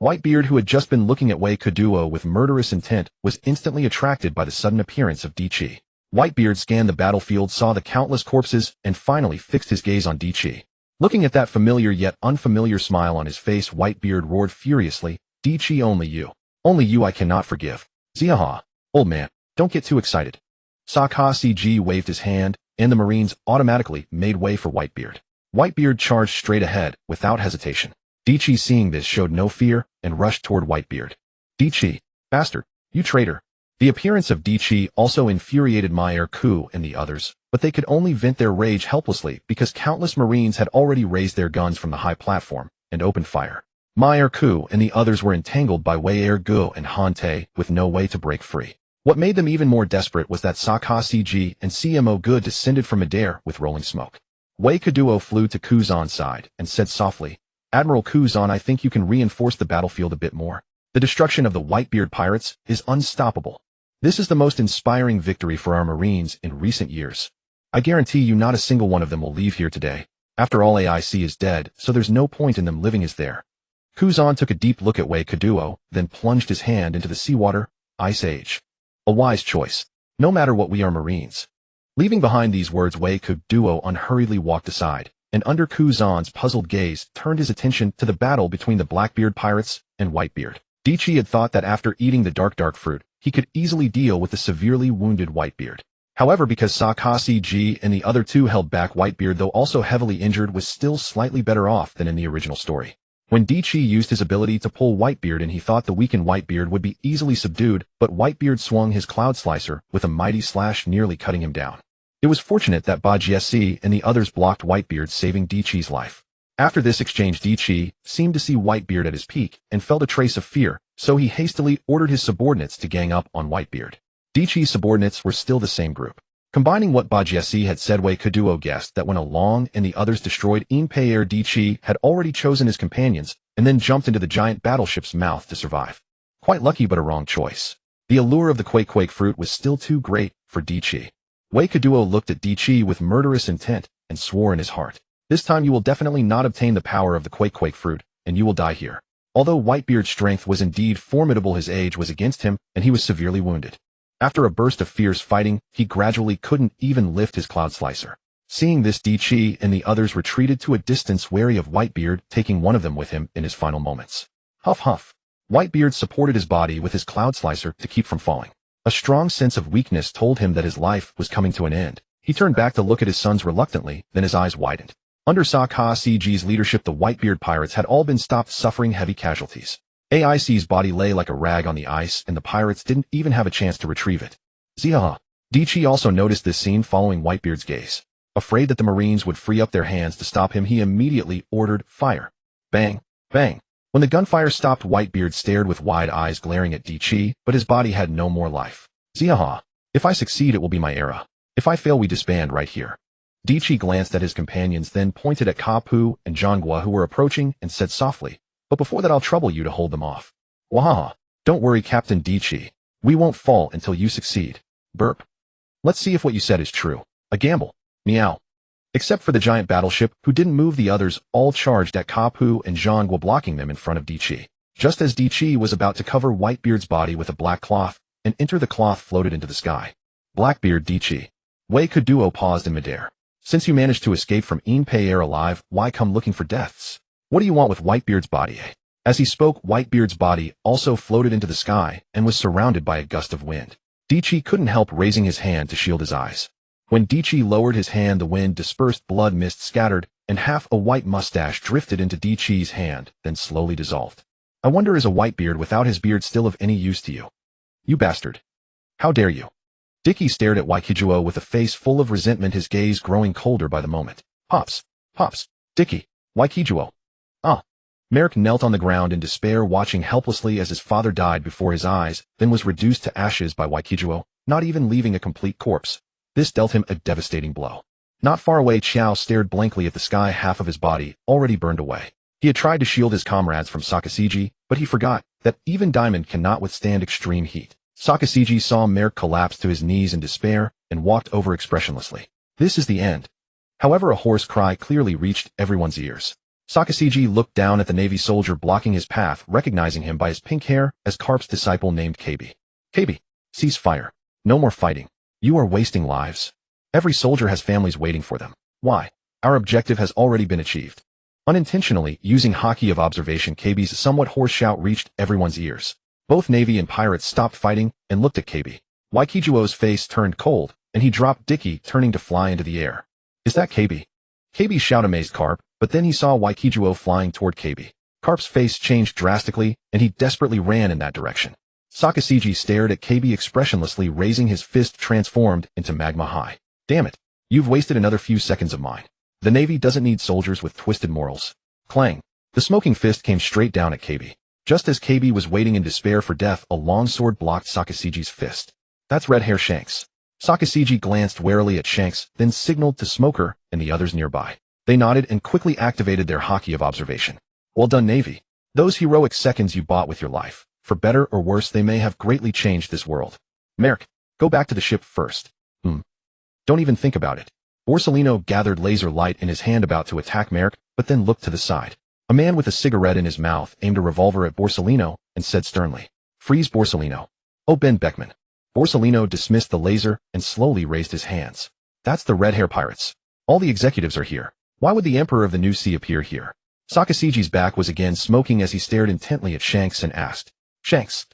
Whitebeard, who had just been looking at Wei Kaduo with murderous intent, was instantly attracted by the sudden appearance of Dichi. Whitebeard scanned the battlefield, saw the countless corpses, and finally fixed his gaze on Dichi. Looking at that familiar yet unfamiliar smile on his face, Whitebeard roared furiously, "Dichi, only you I cannot forgive. Zihaha. Old man, don't get too excited." Sakazuki waved his hand, and the Marines automatically made way for Whitebeard. Whitebeard charged straight ahead, without hesitation. Dichi, seeing this, showed no fear and rushed toward Whitebeard. Dichi, bastard, you traitor. The appearance of Dichi also infuriated Maer-ku and the others, but they could only vent their rage helplessly because countless Marines had already raised their guns from the high platform and opened fire. Maer-ku and the others were entangled by Wei-er-gu and Han-tae with no way to break free. What made them even more desperate was that Sakazuki and CMO-gu descended from midair with rolling smoke. Wei-kaduo flew to Kuzan's side and said softly, "Admiral Kuzan, I think you can reinforce the battlefield a bit more. The destruction of the Whitebeard pirates is unstoppable. This is the most inspiring victory for our Marines in recent years. I guarantee you not a single one of them will leave here today. After all, AIC is dead, so there's no point in them living as there." Kuzan took a deep look at Wei-kaduo, then plunged his hand into the seawater. Ice Age. A wise choice. No matter what, we are Marines. Leaving behind these words, Wei-kaduo unhurriedly walked aside, and under Kuzan's puzzled gaze, turned his attention to the battle between the Blackbeard pirates and Whitebeard. Dichi had thought that after eating the dark fruit, he could easily deal with the severely wounded Whitebeard. However, because Sakazuki and the other two held back, Whitebeard, though also heavily injured, was still slightly better off than in the original story. When Dichi used his ability to pull Whitebeard in, he thought the weakened Whitebeard would be easily subdued, but Whitebeard swung his Cloud Slicer with a mighty slash, nearly cutting him down. It was fortunate that Bajie and the others blocked Whitebeard, saving Dichi's life. After this exchange, Dichi seemed to see Whitebeard at his peak and felt a trace of fear, so he hastily ordered his subordinates to gang up on Whitebeard. Dichi's subordinates were still the same group. Combining what Bajie had said, Wei-kaduo guessed that when Along and the others destroyed Imperial, Dichi had already chosen his companions and then jumped into the giant battleship's mouth to survive. Quite lucky, but a wrong choice. The allure of the quake fruit was still too great for Dichi. Wei-kaduo looked at Dichi with murderous intent and swore in his heart, "This time you will definitely not obtain the power of the quake fruit, and you will die here." Although Whitebeard's strength was indeed formidable, his age was against him, and he was severely wounded. After a burst of fierce fighting, he gradually couldn't even lift his Cloud Slicer. Seeing this, Dichi and the others retreated to a distance, wary of Whitebeard, taking one of them with him in his final moments. Huff huff. Whitebeard supported his body with his Cloud Slicer to keep from falling. A strong sense of weakness told him that his life was coming to an end. He turned back to look at his sons reluctantly, then his eyes widened. Under Sakazuki's leadership, the Whitebeard pirates had all been stopped, suffering heavy casualties. AIC's body lay like a rag on the ice, and the pirates didn't even have a chance to retrieve it. Ziha. Dichi also noticed this scene, following Whitebeard's gaze. Afraid that the Marines would free up their hands to stop him, he immediately ordered fire. Bang, bang. When the gunfire stopped, Whitebeard stared with wide eyes, glaring at Dichi, but his body had no more life. Ziha. If I succeed, it will be my era. If I fail, we disband right here. Dichi glanced at his companions, then pointed at Kapu and Zhonghua, who were approaching, and said softly, "But before that, I'll trouble you to hold them off." Wahaha. Don't worry, Captain Dichi. We won't fall until you succeed. Burp. Let's see if what you said is true. A gamble. Meow. Except for the giant battleship, who didn't move, the others all charged at Kapu and Zhonghua, blocking them in front of Dichi. Just as Dichi was about to cover Whitebeard's body with a black cloth, and enter the cloth floated into the sky. Blackbeard, Dichi. Wei-kaduo paused in midair. Since you managed to escape from Imperial alive, why come looking for deaths? What do you want with Whitebeard's body, eh? As he spoke, Whitebeard's body also floated into the sky and was surrounded by a gust of wind. Dichi couldn't help raising his hand to shield his eyes. When Dichi lowered his hand, the wind dispersed, blood mist scattered, and half a white mustache drifted into Dichi's hand, then slowly dissolved. I wonder, is a Whitebeard without his beard still of any use to you? You bastard. How dare you? Dicky stared at Wei-kaduo with a face full of resentment, his gaze growing colder by the moment. Pops. Pops. Dicky. Wei-kaduo. Ah. Merrick knelt on the ground in despair, watching helplessly as his father died before his eyes, then was reduced to ashes by Wei-kaduo, not even leaving a complete corpse. This dealt him a devastating blow. Not far away, Qiao stared blankly at the sky, half of his body already burned away. He had tried to shield his comrades from Sakazuki, but he forgot that even diamond cannot withstand extreme heat. Sakazuki saw Merrick collapse to his knees in despair and walked over expressionlessly. This is the end. However, a hoarse cry clearly reached everyone's ears. Sakazuki looked down at the Navy soldier blocking his path, recognizing him by his pink hair as Karp's disciple named Kabi. Kabi, cease fire. No more fighting. You are wasting lives. Every soldier has families waiting for them. Why? Our objective has already been achieved. Unintentionally, using Haki of observation, Kabi's somewhat hoarse shout reached everyone's ears. Both Navy and pirates stopped fighting and looked at Kabi. Wei-kaduo's face turned cold, and he dropped Dicky, turning to fly into the air. Is that KB? KB shouted amazed Carp, but then he saw Waikijuo flying toward KB. Carp's face changed drastically, and he desperately ran in that direction. Sakazuki stared at KB expressionlessly, raising his fist transformed into magma high. Damn it. You've wasted another few seconds of mine. The Navy doesn't need soldiers with twisted morals. Clang. The smoking fist came straight down at KB. Just as KB was waiting in despair for death, a long sword blocked Sakazuki's fist. That's Red Hair Shanks. Sakazuki glanced warily at Shanks, then signaled to Smoker and the others nearby. They nodded and quickly activated their Haki of observation. Well done, Navy. Those heroic seconds you bought with your life. For better or worse, they may have greatly changed this world. Merrick, go back to the ship first. Don't even think about it. Borsellino gathered laser light in his hand about to attack Merrick, but then looked to the side. A man with a cigarette in his mouth aimed a revolver at Borsellino and said sternly, "Freeze, Borsellino." "Oh, Ben Beckman." Borsellino dismissed the laser and slowly raised his hands. "That's the Red Hair Pirates. All the executives are here. Why would the Emperor of the New Sea appear here?" Sakazuki's back was again smoking as he stared intently at Shanks and asked, "Shanks,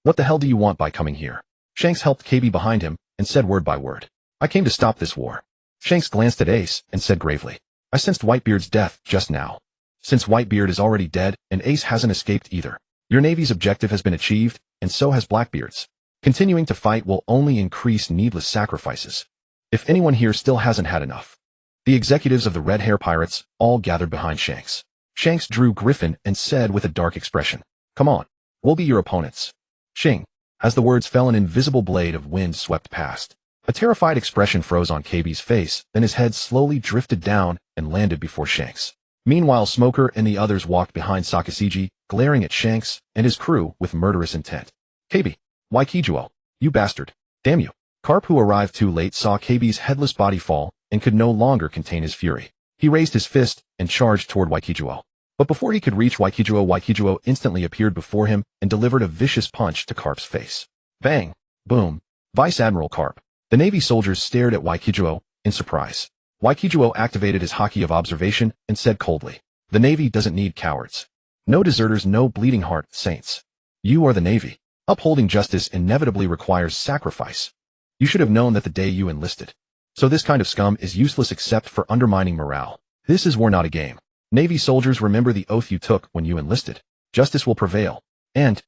what the hell do you want by coming here?" Shanks helped KB behind him and said word by word, "I came to stop this war." Shanks glanced at Ace and said gravely, "I sensed Whitebeard's death just now. Since Whitebeard is already dead and Ace hasn't escaped either, your Navy's objective has been achieved, and so has Blackbeard's. Continuing to fight will only increase needless sacrifices. If anyone here still hasn't had enough." The executives of the Red Hair Pirates all gathered behind Shanks. Shanks drew Griffin and said with a dark expression, "Come on, we'll be your opponents." Shing. As the words fell, an invisible blade of wind swept past. A terrified expression froze on KB's face, then his head slowly drifted down and landed before Shanks. Meanwhile, Smoker and the others walked behind Sakazuki, glaring at Shanks and his crew with murderous intent. "KB, Waikijuo, you bastard. Damn you." Carp, who arrived too late, saw KB's headless body fall and could no longer contain his fury. He raised his fist and charged toward Waikijuo. But before he could reach Waikijuo, Waikijuo instantly appeared before him and delivered a vicious punch to Carp's face. Bang! Boom! Vice Admiral Carp. The Navy soldiers stared at Waikijuo in surprise. Waikijuo activated his Haki of observation and said coldly, "The Navy doesn't need cowards. No deserters, no bleeding heart saints. You are the Navy. Upholding justice inevitably requires sacrifice. You should have known that the day you enlisted. So this kind of scum is useless except for undermining morale. This is war, not a game. Navy soldiers, remember the oath you took when you enlisted. Justice will prevail. And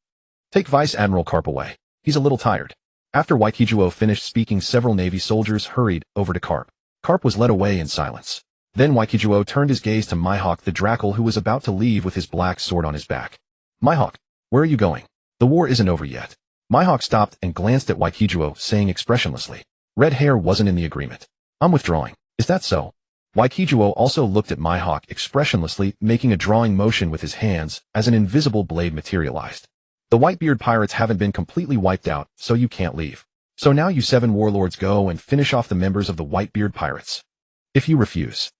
take Vice Admiral Carp away. He's a little tired." After Waikijuo finished speaking, several Navy soldiers hurried over to Carp. Carp was led away in silence. Then Waikijuo turned his gaze to Mihawk the Drackle, who was about to leave with his black sword on his back. "Mihawk, where are you going? The war isn't over yet." Mihawk stopped and glanced at Waikijuo, saying expressionlessly, "Red Hair wasn't in the agreement. I'm withdrawing. Is that so?" Waikijuo also looked at Mihawk expressionlessly, making a drawing motion with his hands as an invisible blade materialized. "The Whitebeard Pirates haven't been completely wiped out, so you can't leave. So now you 7 warlords go and finish off the members of the Whitebeard Pirates. If you refuse,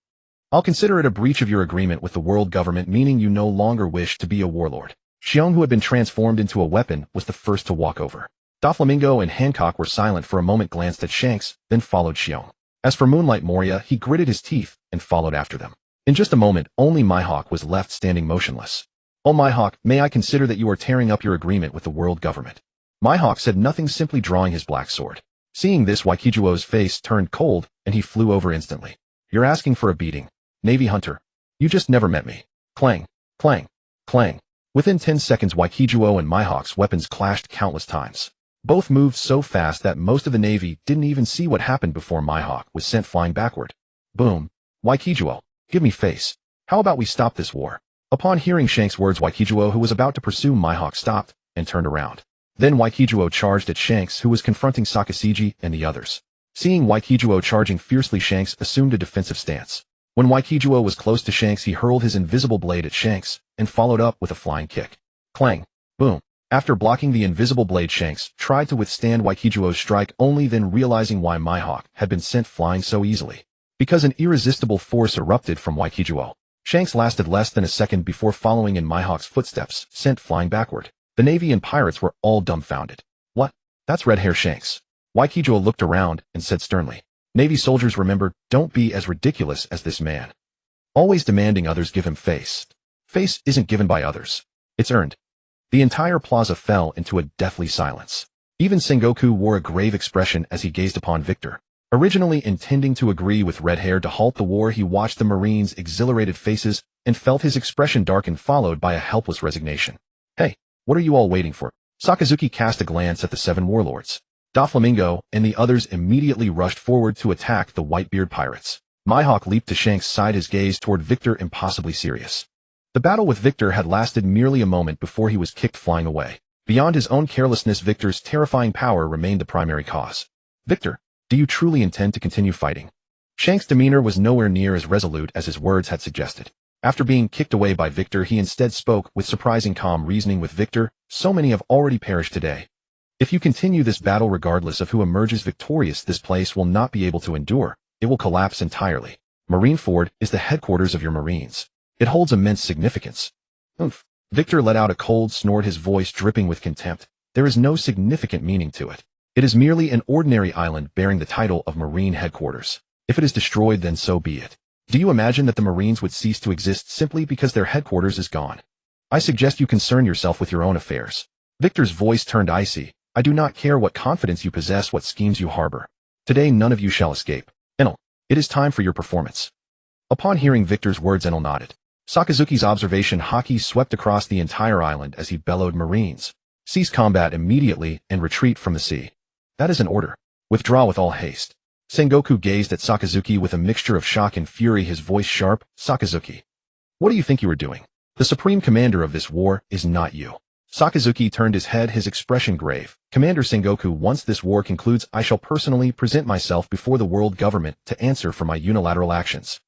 I'll consider it a breach of your agreement with the world government, meaning you no longer wish to be a warlord." Xiong, who had been transformed into a weapon, was the first to walk over. Doflamingo and Hancock were silent for a moment, glanced at Shanks, then followed Xiong. As for Moonlight Moria, he gritted his teeth and followed after them. In just a moment, only Mihawk was left standing motionless. "Oh, Mihawk, may I consider that you are tearing up your agreement with the world government?" Mihawk said nothing, simply drawing his black sword. Seeing this, Waikijuo's face turned cold, and he flew over instantly. "You're asking for a beating, Navy hunter. You just never met me." Clang, clang, clang. Within 10 seconds, Waikijuo and Mihawk's weapons clashed countless times. Both moved so fast that most of the Navy didn't even see what happened before Mihawk was sent flying backward. Boom. "Waikijuo, give me face. How about we stop this war?" Upon hearing Shanks' words, Waikijuo, who was about to pursue Mihawk, stopped and turned around. Then Waikijuo charged at Shanks, who was confronting Sakazuki and the others. Seeing Waikijuo charging fiercely, Shanks assumed a defensive stance. When Waikijuo was close to Shanks, he hurled his invisible blade at Shanks and followed up with a flying kick. Clang. Boom. After blocking the invisible blade, Shanks tried to withstand Waikijuo's strike, only then realizing why Mihawk had been sent flying so easily. Because an irresistible force erupted from Waikijuo. Shanks lasted less than a second before following in Mihawk's footsteps, sent flying backward. The Navy and pirates were all dumbfounded. "What? That's Red Hair Shanks." Waikijuo looked around and said sternly, "Navy soldiers, remember, don't be as ridiculous as this man. Always demanding others give him face. Face isn't given by others. It's earned." The entire plaza fell into a deathly silence. Even Sengoku wore a grave expression as he gazed upon Victor. Originally intending to agree with Red Hair to halt the war, he watched the Marines' exhilarated faces and felt his expression darken, followed by a helpless resignation. Hey, what are you all waiting for? Sakazuki cast a glance at the 7 warlords. Doflamingo and the others immediately rushed forward to attack the Whitebeard pirates. Mihawk leaped to Shanks' side, his gaze toward Victor impossibly serious. The battle with Victor had lasted merely a moment before he was kicked flying away. Beyond his own carelessness, Victor's terrifying power remained the primary cause. Victor, do you truly intend to continue fighting? Shanks' demeanor was nowhere near as resolute as his words had suggested. After being kicked away by Victor, he instead spoke with surprising calm, reasoning with Victor, so many have already perished today. If you continue this battle regardless of who emerges victorious, this place will not be able to endure. It will collapse entirely. Marineford is the headquarters of your Marines. It holds immense significance. Oof. Victor let out a cold snort, his voice dripping with contempt. There is no significant meaning to it. It is merely an ordinary island bearing the title of Marine headquarters. If it is destroyed, then so be it. Do you imagine that the Marines would cease to exist simply because their headquarters is gone? I suggest you concern yourself with your own affairs. Victor's voice turned icy. I do not care what confidence you possess, what schemes you harbor. Today none of you shall escape. Enel, it is time for your performance. Upon hearing Victor's words, Enel nodded. Sakazuki's observation Haki swept across the entire island as he bellowed, Marines, cease combat immediately and retreat from the sea. That is an order. Withdraw with all haste. Sengoku gazed at Sakazuki with a mixture of shock and fury, his voice sharp. Sakazuki, what do you think you are doing? The supreme commander of this war is not you. Sakazuki turned his head, his expression grave. Commander Sengoku, once this war concludes, I shall personally present myself before the world government to answer for my unilateral actions.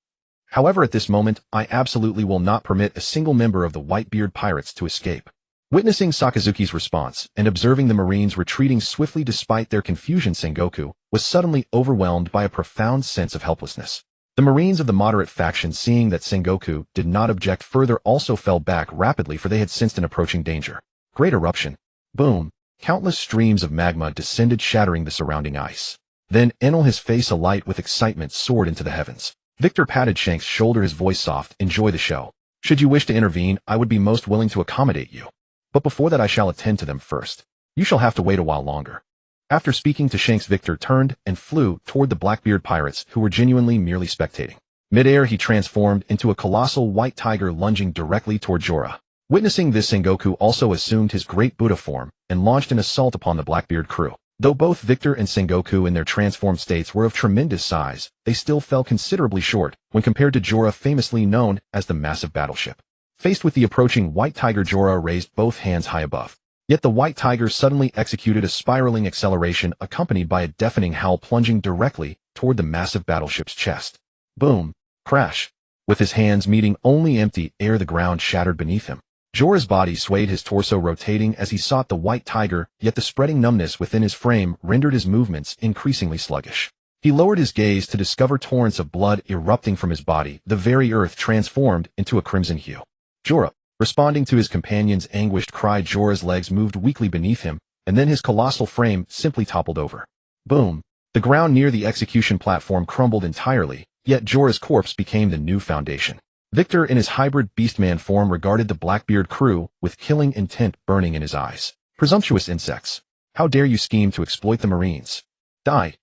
However, at this moment, I absolutely will not permit a single member of the Whitebeard pirates to escape. Witnessing Sakazuki's response and observing the Marines retreating swiftly despite their confusion, Sengoku was suddenly overwhelmed by a profound sense of helplessness. The Marines of the moderate faction, seeing that Sengoku did not object further, also fell back rapidly, for they had sensed an approaching danger. Great eruption. Boom. Countless streams of magma descended, shattering the surrounding ice. Then Enel, his face alight with excitement, soared into the heavens. Victor patted Shanks' shoulder, his voice soft. Enjoy the show. Should you wish to intervene, I would be most willing to accommodate you. But before that, I shall attend to them first. You shall have to wait a while longer. After speaking to Shanks, Victor turned and flew toward the Blackbeard pirates, who were genuinely merely spectating. Mid-air, he transformed into a colossal white tiger, lunging directly toward Jorah. Witnessing this, Sengoku also assumed his great Buddha form and launched an assault upon the Blackbeard crew. Though both Victor and Sengoku in their transformed states were of tremendous size, they still fell considerably short when compared to Jorah, famously known as the massive battleship. Faced with the approaching white tiger, Jorah raised both hands high above. Yet the white tiger suddenly executed a spiraling acceleration accompanied by a deafening howl, plunging directly toward the massive battleship's chest. Boom. Crash. With his hands meeting only empty air, the ground shattered beneath him. Jorah's body swayed, his torso rotating as he sought the white tiger, yet the spreading numbness within his frame rendered his movements increasingly sluggish. He lowered his gaze to discover torrents of blood erupting from his body, the very earth transformed into a crimson hue. Jorah. Responding to his companion's anguished cry, Jorah's legs moved weakly beneath him, and then his colossal frame simply toppled over. Boom. The ground near the execution platform crumbled entirely, yet Jorah's corpse became the new foundation. Victor, in his hybrid beastman form, regarded the Blackbeard crew with killing intent burning in his eyes. Presumptuous insects. How dare you scheme to exploit the Marines? Die.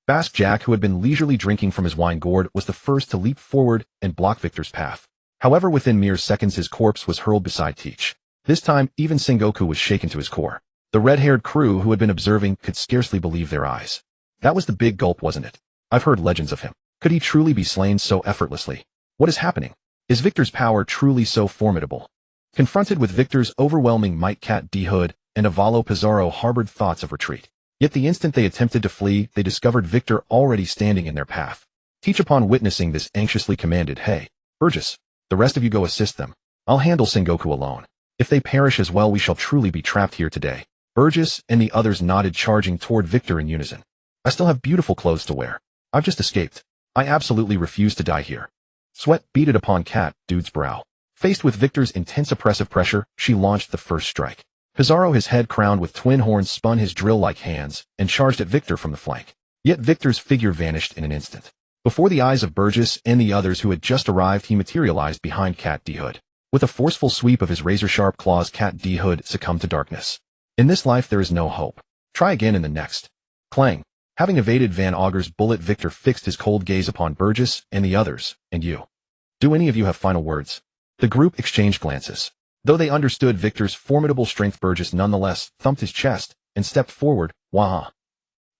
Basque Jack, who had been leisurely drinking from his wine gourd, was the first to leap forward and block Victor's path. However, within mere seconds his corpse was hurled beside Teach. This time, even Sengoku was shaken to his core. The red-haired crew who had been observing could scarcely believe their eyes. That was the big gulp, wasn't it? I've heard legends of him. Could he truly be slain so effortlessly? What is happening? Is Victor's power truly so formidable? Confronted with Victor's overwhelming might, Cat D. Hood and Avalo Pizarro harbored thoughts of retreat. Yet the instant they attempted to flee, they discovered Victor already standing in their path. Teach, upon witnessing this, anxiously commanded, Hey, Burgess, the rest of you go assist them. I'll handle Sengoku alone. If they perish as well, we shall truly be trapped here today. Burgess and the others nodded, charging toward Victor in unison. I still have beautiful clothes to wear. I've just escaped. I absolutely refuse to die here. Sweat beaded upon Cat Dude's brow. Faced with Victor's intense oppressive pressure, she launched the first strike. Pizarro, his head crowned with twin horns, spun his drill-like hands and charged at Victor from the flank. Yet Victor's figure vanished in an instant. Before the eyes of Burgess and the others who had just arrived, he materialized behind Cat D. Hood. With a forceful sweep of his razor-sharp claws, Cat D. Hood succumbed to darkness. In this life there is no hope. Try again in the next. Clang. Having evaded Van Auger's bullet, Victor fixed his cold gaze upon Burgess and the others, and you. Do any of you have final words? The group exchanged glances. Though they understood Victor's formidable strength, Burgess nonetheless thumped his chest and stepped forward. Wah!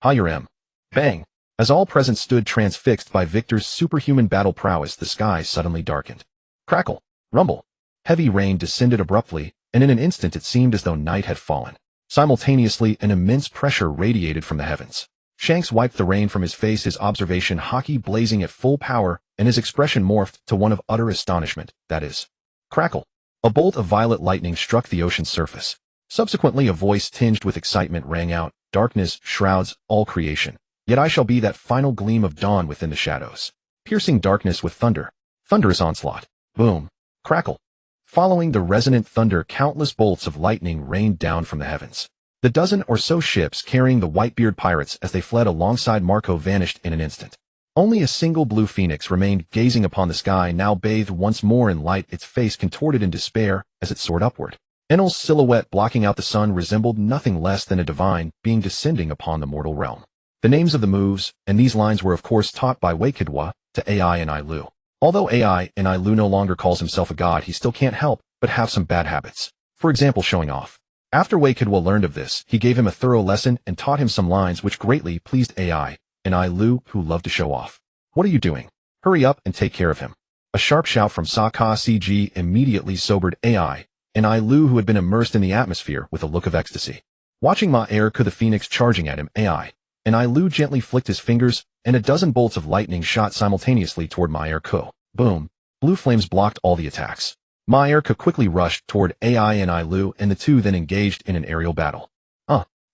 Hi-yer-em. Bang! As all present stood transfixed by Victor's superhuman battle prowess, the sky suddenly darkened. Crackle! Rumble! Heavy rain descended abruptly, and in an instant it seemed as though night had fallen. Simultaneously, an immense pressure radiated from the heavens. Shanks wiped the rain from his face, his observation Haki blazing at full power, and his expression morphed to one of utter astonishment. That is. Crackle! A bolt of violet lightning struck the ocean's surface. Subsequently, a voice tinged with excitement rang out. Darkness shrouds all creation. Yet I shall be that final gleam of dawn within the shadows. Piercing darkness with thunder. Thunderous onslaught. Boom. Crackle. Following the resonant thunder, countless bolts of lightning rained down from the heavens. The dozen or so ships carrying the Whitebeard pirates as they fled alongside Marco vanished in an instant. Only a single blue phoenix remained, gazing upon the sky, now bathed once more in light, its face contorted in despair as it soared upward. Enel's silhouette blocking out the sun resembled nothing less than a divine being descending upon the mortal realm. The names of the moves, and these lines were of course taught by Waikidwa to AI and Ailu. Although AI and Ailu no longer calls himself a god, he still can't help but have some bad habits. For example, showing off. After Waikidwa learned of this, he gave him a thorough lesson and taught him some lines which greatly pleased AI and Ailu, who loved to show off. What are you doing? Hurry up and take care of him. A sharp shout from Sakazuki immediately sobered AI and Ailu, who had been immersed in the atmosphere with a look of ecstasy. Watching massacre the phoenix charging at him, AI and Ailu gently flicked his fingers, and a dozen bolts of lightning shot simultaneously toward massacre. Boom. Blue flames blocked all the attacks. Massacre quickly rushed toward AI and Ailu, and the two then engaged in an aerial battle.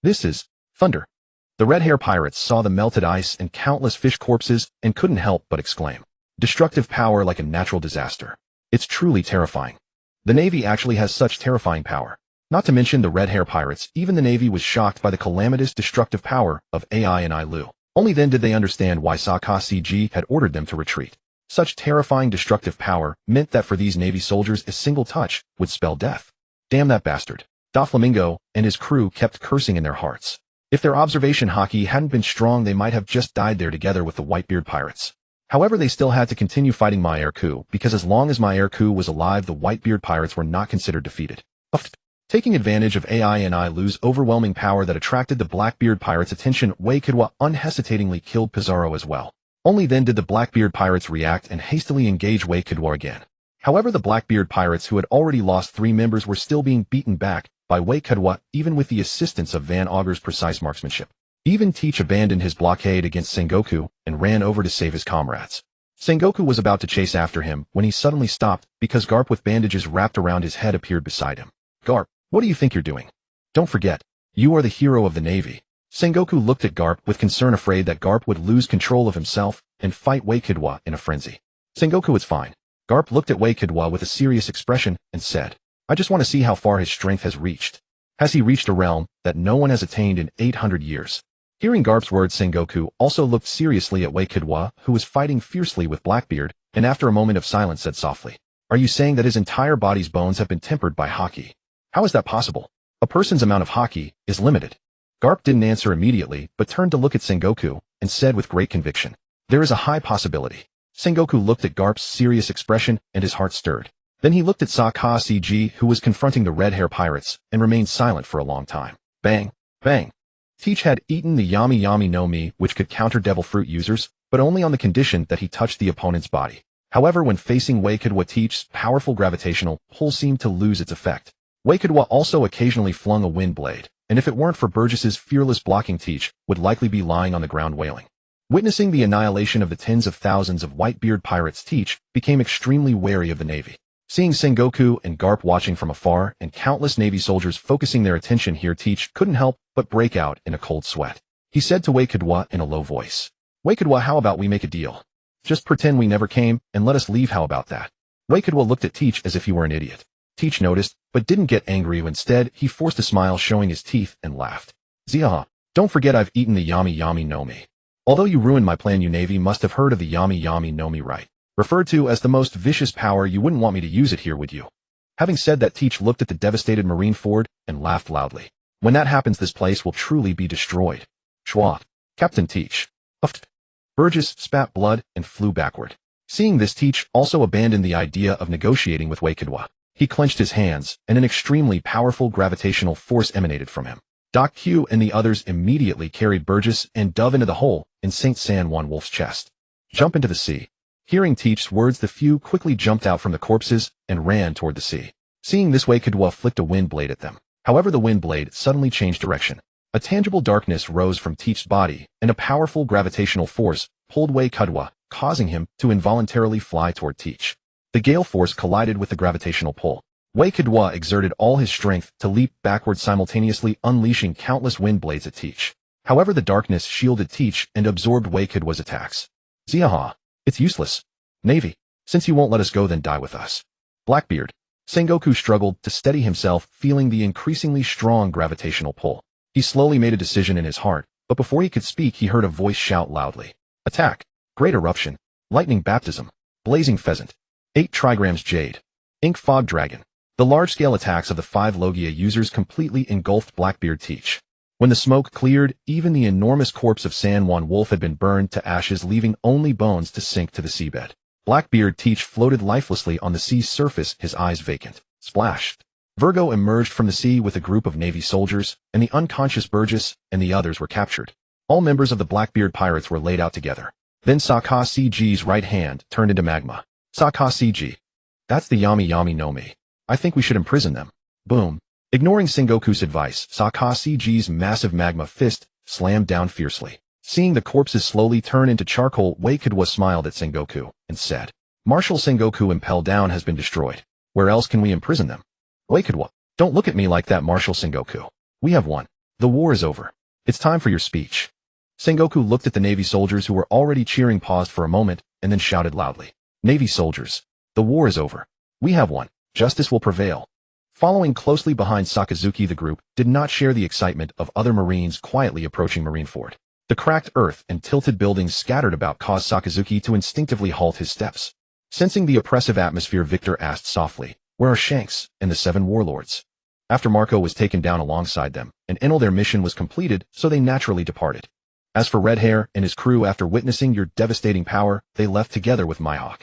This is thunder. The red-hair pirates saw the melted ice and countless fish corpses and couldn't help but exclaim. Destructive power like a natural disaster. It's truly terrifying. The Navy actually has such terrifying power. Not to mention the red-hair pirates, even the Navy was shocked by the calamitous destructive power of AI and Ailu. Only then did they understand why Sakazuki had ordered them to retreat. Such terrifying destructive power meant that for these Navy soldiers a single touch would spell death. Damn that bastard. Doflamingo and his crew kept cursing in their hearts. If their observation Haki hadn't been strong, they might have just died there together with the Whitebeard pirates. However, they still had to continue fighting massacre, because as long as massacre was alive, the Whitebeard pirates were not considered defeated. Taking advantage of AI and Ailu's overwhelming power that attracted the Blackbeard pirates' attention, Waikidwa unhesitatingly killed Pizarro as well. Only then did the Blackbeard pirates react and hastily engage Waikidwa again. However, the Blackbeard pirates, who had already lost 3 members, were still being beaten back by Waikidwa, even with the assistance of Van Auger's precise marksmanship. Even Teach abandoned his blockade against Sengoku and ran over to save his comrades. Sengoku was about to chase after him when he suddenly stopped because Garp, with bandages wrapped around his head, appeared beside him. Garp, what do you think you're doing? Don't forget, you are the hero of the Navy. Sengoku looked at Garp with concern, afraid that Garp would lose control of himself and fight Waikidwa in a frenzy. Sengoku, it's fine. Garp looked at Waikidwa with a serious expression and said, I just want to see how far his strength has reached. Has he reached a realm that no one has attained in 800 years? Hearing Garp's words, Sengoku also looked seriously at Waikidwa, who was fighting fiercely with Blackbeard, and after a moment of silence said softly, Are you saying that his entire body's bones have been tempered by Haki? How is that possible? A person's amount of Haki is limited. Garp didn't answer immediately, but turned to look at Sengoku and said with great conviction, There is a high possibility. Sengoku looked at Garp's serious expression and his heart stirred. Then he looked at Sakazuki, who was confronting the red-hair pirates, and remained silent for a long time. Bang! Bang! Teach had eaten the Yami Yami no Mi, which could counter devil fruit users, but only on the condition that he touched the opponent's body. However, when facing Waikidwa, Teach's powerful gravitational pull seemed to lose its effect. Waikidwa also occasionally flung a wind blade, and if it weren't for Burgess's fearless blocking, Teach would likely be lying on the ground wailing. Witnessing the annihilation of the tens of thousands of Whitebeard pirates, Teach became extremely wary of the Navy. Seeing Sengoku and Garp watching from afar and countless Navy soldiers focusing their attention here, Teach couldn't help but break out in a cold sweat. He said to Waikidwa in a low voice, Waikidwa, how about we make a deal? Just pretend we never came and let us leave, how about that? Waikidwa looked at Teach as if he were an idiot. Teach noticed, but didn't get angry. Instead, he forced a smile, showing his teeth, and laughed. Ziaha, don't forget I've eaten the Yami Yami no Mi. Although you ruined my plan, you Navy must have heard of the Yami Yami no Mi, right? Referred to as the most vicious power. You wouldn't want me to use it here, would you? Having said that, Teach looked at the devastated Marine Ford and laughed loudly. When that happens, this place will truly be destroyed. Schwat. Captain Teach. Uffed. Burgess spat blood and flew backward. Seeing this, Teach also abandoned the idea of negotiating with Waikidwa. He clenched his hands, and an extremely powerful gravitational force emanated from him. Doc Q and the others immediately carried Burgess and Dove into the hole in St. San Juan Wolf's chest. Jump into the sea. Hearing Teach's words, the few quickly jumped out from the corpses and ran toward the sea. Seeing this, Waikidwa flicked a wind blade at them. However, the wind blade suddenly changed direction. A tangible darkness rose from Teach's body, and a powerful gravitational force pulled Waikidwa, causing him to involuntarily fly toward Teach. The gale force collided with the gravitational pull. Waikidwa exerted all his strength to leap backward, simultaneously unleashing countless wind blades at Teach. However, the darkness shielded Teach and absorbed Waikidwa's attacks. Ziaha. It's useless. Navy. Since you won't let us go, then die with us. Blackbeard. Sengoku struggled to steady himself, feeling the increasingly strong gravitational pull. He slowly made a decision in his heart, but before he could speak, he heard a voice shout loudly. Attack. Great eruption. Lightning baptism. Blazing pheasant. 8 trigrams jade. Ink fog dragon. The large-scale attacks of the 5 Logia users completely engulfed Blackbeard Teach. When the smoke cleared, even the enormous corpse of San Juan Wolf had been burned to ashes, leaving only bones to sink to the seabed. Blackbeard Teach floated lifelessly on the sea's surface, his eyes vacant. Splash. Virgo emerged from the sea with a group of Navy soldiers, and the unconscious Burgess and the others were captured. All members of the Blackbeard pirates were laid out together. Then Sakazuki's right hand turned into magma. Sakazuki. That's the Yami Yami no Mi. I think we should imprison them. Boom. Ignoring Sengoku's advice, Sakazuki's massive magma fist slammed down fiercely. Seeing the corpses slowly turn into charcoal, Waikidwa smiled at Sengoku and said, Marshal Sengoku, Impel Down has been destroyed. Where else can we imprison them? Waikidwa, don't look at me like that, Marshal Sengoku. We have won. The war is over. It's time for your speech. Sengoku looked at the Navy soldiers who were already cheering, paused for a moment, and then shouted loudly. Navy soldiers, the war is over. We have won. Justice will prevail. Following closely behind Sakazuki, the group did not share the excitement of other Marines quietly approaching Marineford. The cracked earth and tilted buildings scattered about caused Sakazuki to instinctively halt his steps. Sensing the oppressive atmosphere, Victor asked softly, Where are Shanks and the 7 warlords? After Marco was taken down alongside them, and Enel, their mission was completed, so they naturally departed. As for Red Hair and his crew, after witnessing your devastating power, they left together with Mihawk.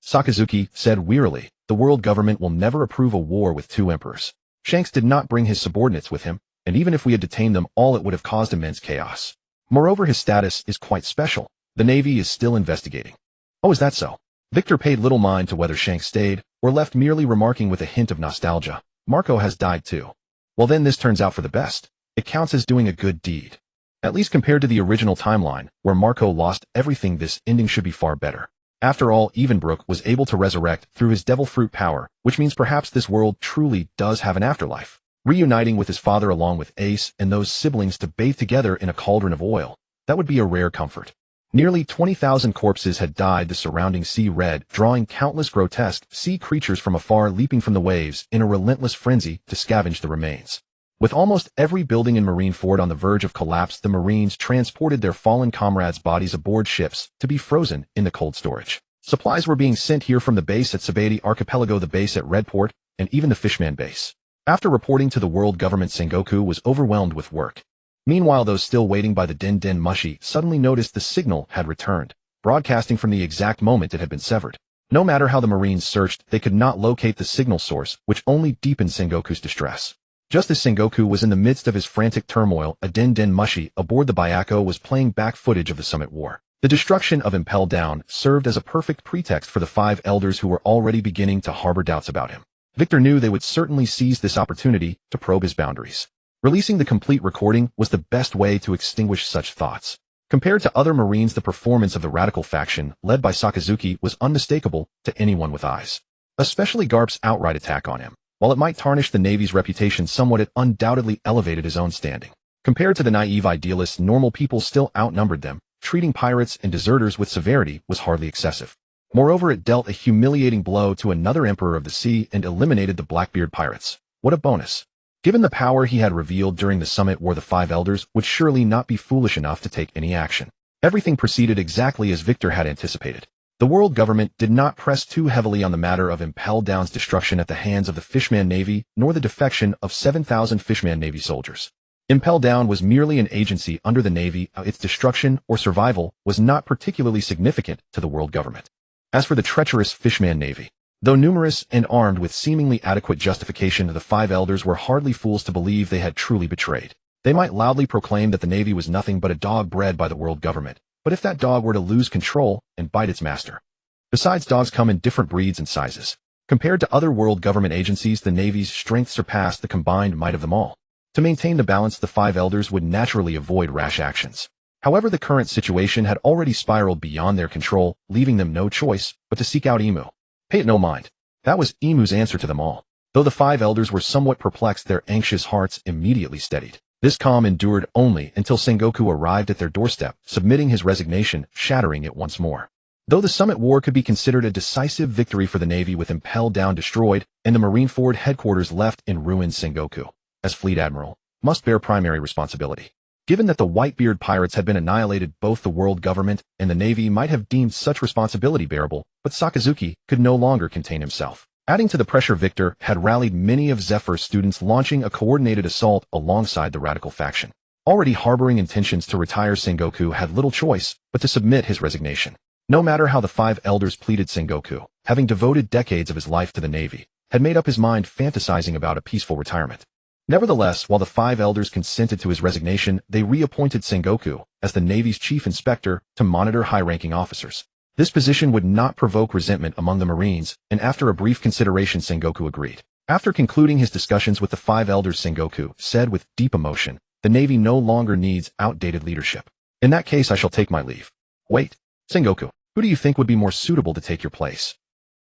Sakazuki said wearily, The world government will never approve a war with 2 emperors. Shanks did not bring his subordinates with him, and even if we had detained them all, it would have caused immense chaos. Moreover, his status is quite special. The Navy is still investigating. Oh, is that so? Victor paid little mind to whether Shanks stayed or left, merely remarking with a hint of nostalgia, Marco has died too. Well then, this turns out for the best. It counts as doing a good deed. At least compared to the original timeline, where Marco lost everything, this ending should be far better. After all, Evenbrook was able to resurrect through his devil fruit power, which means perhaps this world truly does have an afterlife. Reuniting with his father along with Ace and those siblings to bathe together in a cauldron of oil, that would be a rare comfort. Nearly 20,000 corpses had dyed the surrounding sea red, drawing countless grotesque sea creatures from afar, leaping from the waves in a relentless frenzy to scavenge the remains. With almost every building in Marineford on the verge of collapse, the Marines transported their fallen comrades' bodies aboard ships to be frozen in the cold storage. Supplies were being sent here from the base at Sabaody Archipelago, the base at Redport, and even the Fishman base. After reporting to the world government, Sengoku was overwhelmed with work. Meanwhile, those still waiting by the Den Den Mushi suddenly noticed the signal had returned, broadcasting from the exact moment it had been severed. No matter how the Marines searched, they could not locate the signal source, which only deepened Sengoku's distress. Just as Sengoku was in the midst of his frantic turmoil, a Den Den Mushi aboard the Byako was playing back footage of the Summit War. The destruction of Impel Down served as a perfect pretext for the 5 elders who were already beginning to harbor doubts about him. Victor knew they would certainly seize this opportunity to probe his boundaries. Releasing the complete recording was the best way to extinguish such thoughts. Compared to other Marines, the performance of the radical faction, led by Sakazuki, was unmistakable to anyone with eyes. Especially Garp's outright attack on him. While it might tarnish the Navy's reputation somewhat, it undoubtedly elevated his own standing. Compared to the naive idealists, normal people still outnumbered them. Treating pirates and deserters with severity was hardly excessive. Moreover, it dealt a humiliating blow to another emperor of the sea and eliminated the Blackbeard pirates. What a bonus. Given the power he had revealed during the Summit War, the 5 elders would surely not be foolish enough to take any action. Everything proceeded exactly as Victor had anticipated. The world government did not press too heavily on the matter of Impel Down's destruction at the hands of the Fishman Navy, nor the defection of 7,000 Fishman Navy soldiers. Impel Down was merely an agency under the Navy. Its destruction or survival was not particularly significant to the world government. As for the treacherous Fishman Navy, though numerous and armed with seemingly adequate justification, the five elders were hardly fools to believe they had truly betrayed. They might loudly proclaim that the Navy was nothing but a dog bred by the world government, but if that dog were to lose control and bite its master. Besides, dogs come in different breeds and sizes. Compared to other world government agencies, the Navy's strength surpassed the combined might of them all. To maintain the balance, the five elders would naturally avoid rash actions. However, the current situation had already spiraled beyond their control, leaving them no choice but to seek out Emu. Pay it no mind. That was Emu's answer to them all. Though the five elders were somewhat perplexed, their anxious hearts immediately steadied. This calm endured only until Sengoku arrived at their doorstep, submitting his resignation, shattering it once more. Though the Summit War could be considered a decisive victory for the Navy with Impel Down destroyed and the Marineford headquarters left in ruins, Sengoku, as Fleet Admiral, must bear primary responsibility. Given that the Whitebeard pirates had been annihilated, both the world government and the Navy might have deemed such responsibility bearable, but Sakazuki could no longer contain himself. Adding to the pressure, Victor had rallied many of Zephyr's students, launching a coordinated assault alongside the radical faction. Already harboring intentions to retire, Sengoku had little choice but to submit his resignation. No matter how the five elders pleaded, Sengoku, having devoted decades of his life to the Navy, had made up his mind, fantasizing about a peaceful retirement. Nevertheless, while the five elders consented to his resignation, they reappointed Sengoku as the Navy's chief inspector to monitor high-ranking officers. This position would not provoke resentment among the Marines, and after a brief consideration, Sengoku agreed. After concluding his discussions with the five elders, Sengoku said with deep emotion, "The Navy no longer needs outdated leadership. In that case, I shall take my leave." "Wait, Sengoku, who do you think would be more suitable to take your place?"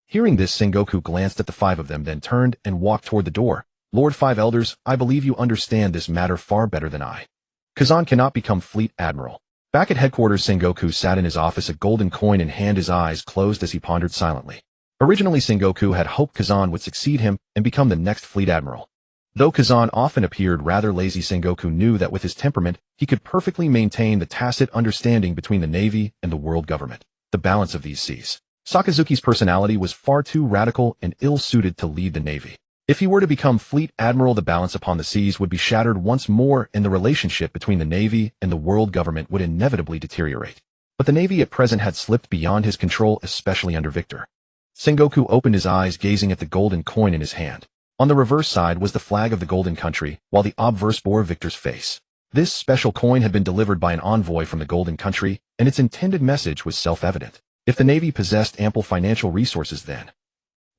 Hearing this, Sengoku glanced at the five of them, then turned and walked toward the door. "Lord Five Elders, I believe you understand this matter far better than I. Kazan cannot become Fleet Admiral." Back at headquarters, Sengoku sat in his office, a golden coin in hand, his eyes closed as he pondered silently. Originally, Sengoku had hoped Kazan would succeed him and become the next Fleet Admiral. Though Kazan often appeared rather lazy, Sengoku knew that with his temperament, he could perfectly maintain the tacit understanding between the Navy and the world government, the balance of these seas. Sakazuki's personality was far too radical and ill-suited to lead the Navy. If he were to become Fleet Admiral, the balance upon the seas would be shattered once more, and the relationship between the Navy and the world government would inevitably deteriorate. But the Navy at present had slipped beyond his control, especially under Victor. Sengoku opened his eyes, gazing at the golden coin in his hand. On the reverse side was the flag of the Golden Country, while the obverse bore Victor's face. This special coin had been delivered by an envoy from the Golden Country, and its intended message was self-evident. If the Navy possessed ample financial resources, then...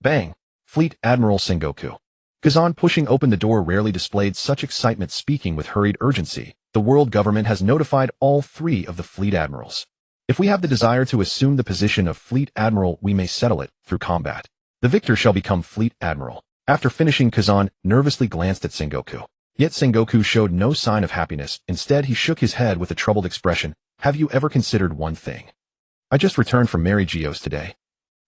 Bang! Fleet Admiral Sengoku. Kazan, pushing open the door, rarely displayed such excitement, speaking with hurried urgency. "The world government has notified all three of the Fleet Admirals. If we have the desire to assume the position of Fleet Admiral, we may settle it through combat. The victor shall become Fleet Admiral." After finishing, Kazan nervously glanced at Sengoku. Yet Sengoku showed no sign of happiness. Instead, he shook his head with a troubled expression. "Have you ever considered one thing? I just returned from Mary Geo's today.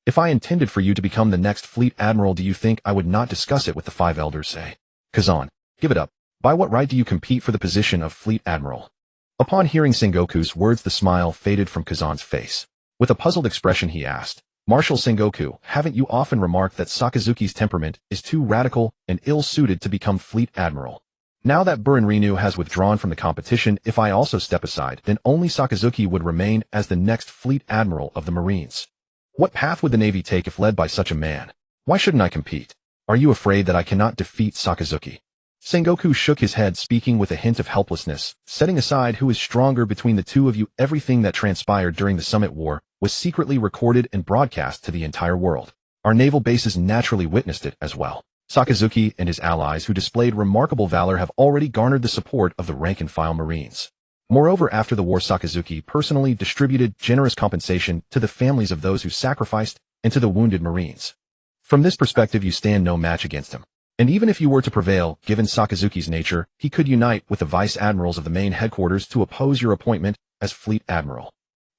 If I intended for you to become the next Fleet Admiral, do you think I would not discuss it with the five elders?" "Say, Kazan, give it up. By what right do you compete for the position of Fleet Admiral?" Upon hearing Sengoku's words, the smile faded from Kazan's face. With a puzzled expression, he asked, "Marshal Sengoku, haven't you often remarked that Sakazuki's temperament is too radical and ill-suited to become Fleet Admiral? Now that Burin Rinu has withdrawn from the competition, if I also step aside, then only Sakazuki would remain as the next Fleet Admiral of the Marines. What path would the Navy take if led by such a man? Why shouldn't I compete? Are you afraid that I cannot defeat Sakazuki?" Sengoku shook his head, speaking with a hint of helplessness. "Setting aside who is stronger between the two of you, everything that transpired during the Summit War was secretly recorded and broadcast to the entire world. Our naval bases naturally witnessed it as well. Sakazuki and his allies, who displayed remarkable valor, have already garnered the support of the rank-and-file Marines. Moreover, after the war, Sakazuki personally distributed generous compensation to the families of those who sacrificed and to the wounded Marines. From this perspective, you stand no match against him. And even if you were to prevail, given Sakazuki's nature, he could unite with the vice admirals of the main headquarters to oppose your appointment as Fleet Admiral.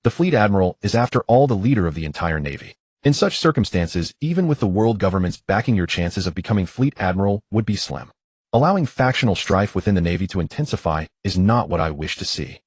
The Fleet Admiral is, after all, the leader of the entire Navy. In such circumstances, even with the world government's backing, your chances of becoming Fleet Admiral would be slim. Allowing factional strife within the Navy to intensify is not what I wish to see."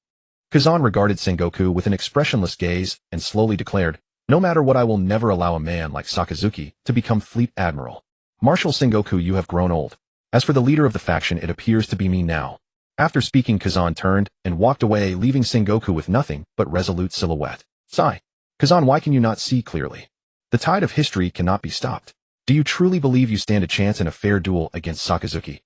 Kazan regarded Sengoku with an expressionless gaze and slowly declared, "No matter what, I will never allow a man like Sakazuki to become Fleet Admiral. Marshal Sengoku, you have grown old. As for the leader of the faction, it appears to be me now. After speaking, Kazan turned and walked away, leaving Sengoku with nothing but resolute silhouette. Sigh. Kazan, why can you not see clearly? The tide of history cannot be stopped. Do you truly believe you stand a chance in a fair duel against Sakazuki?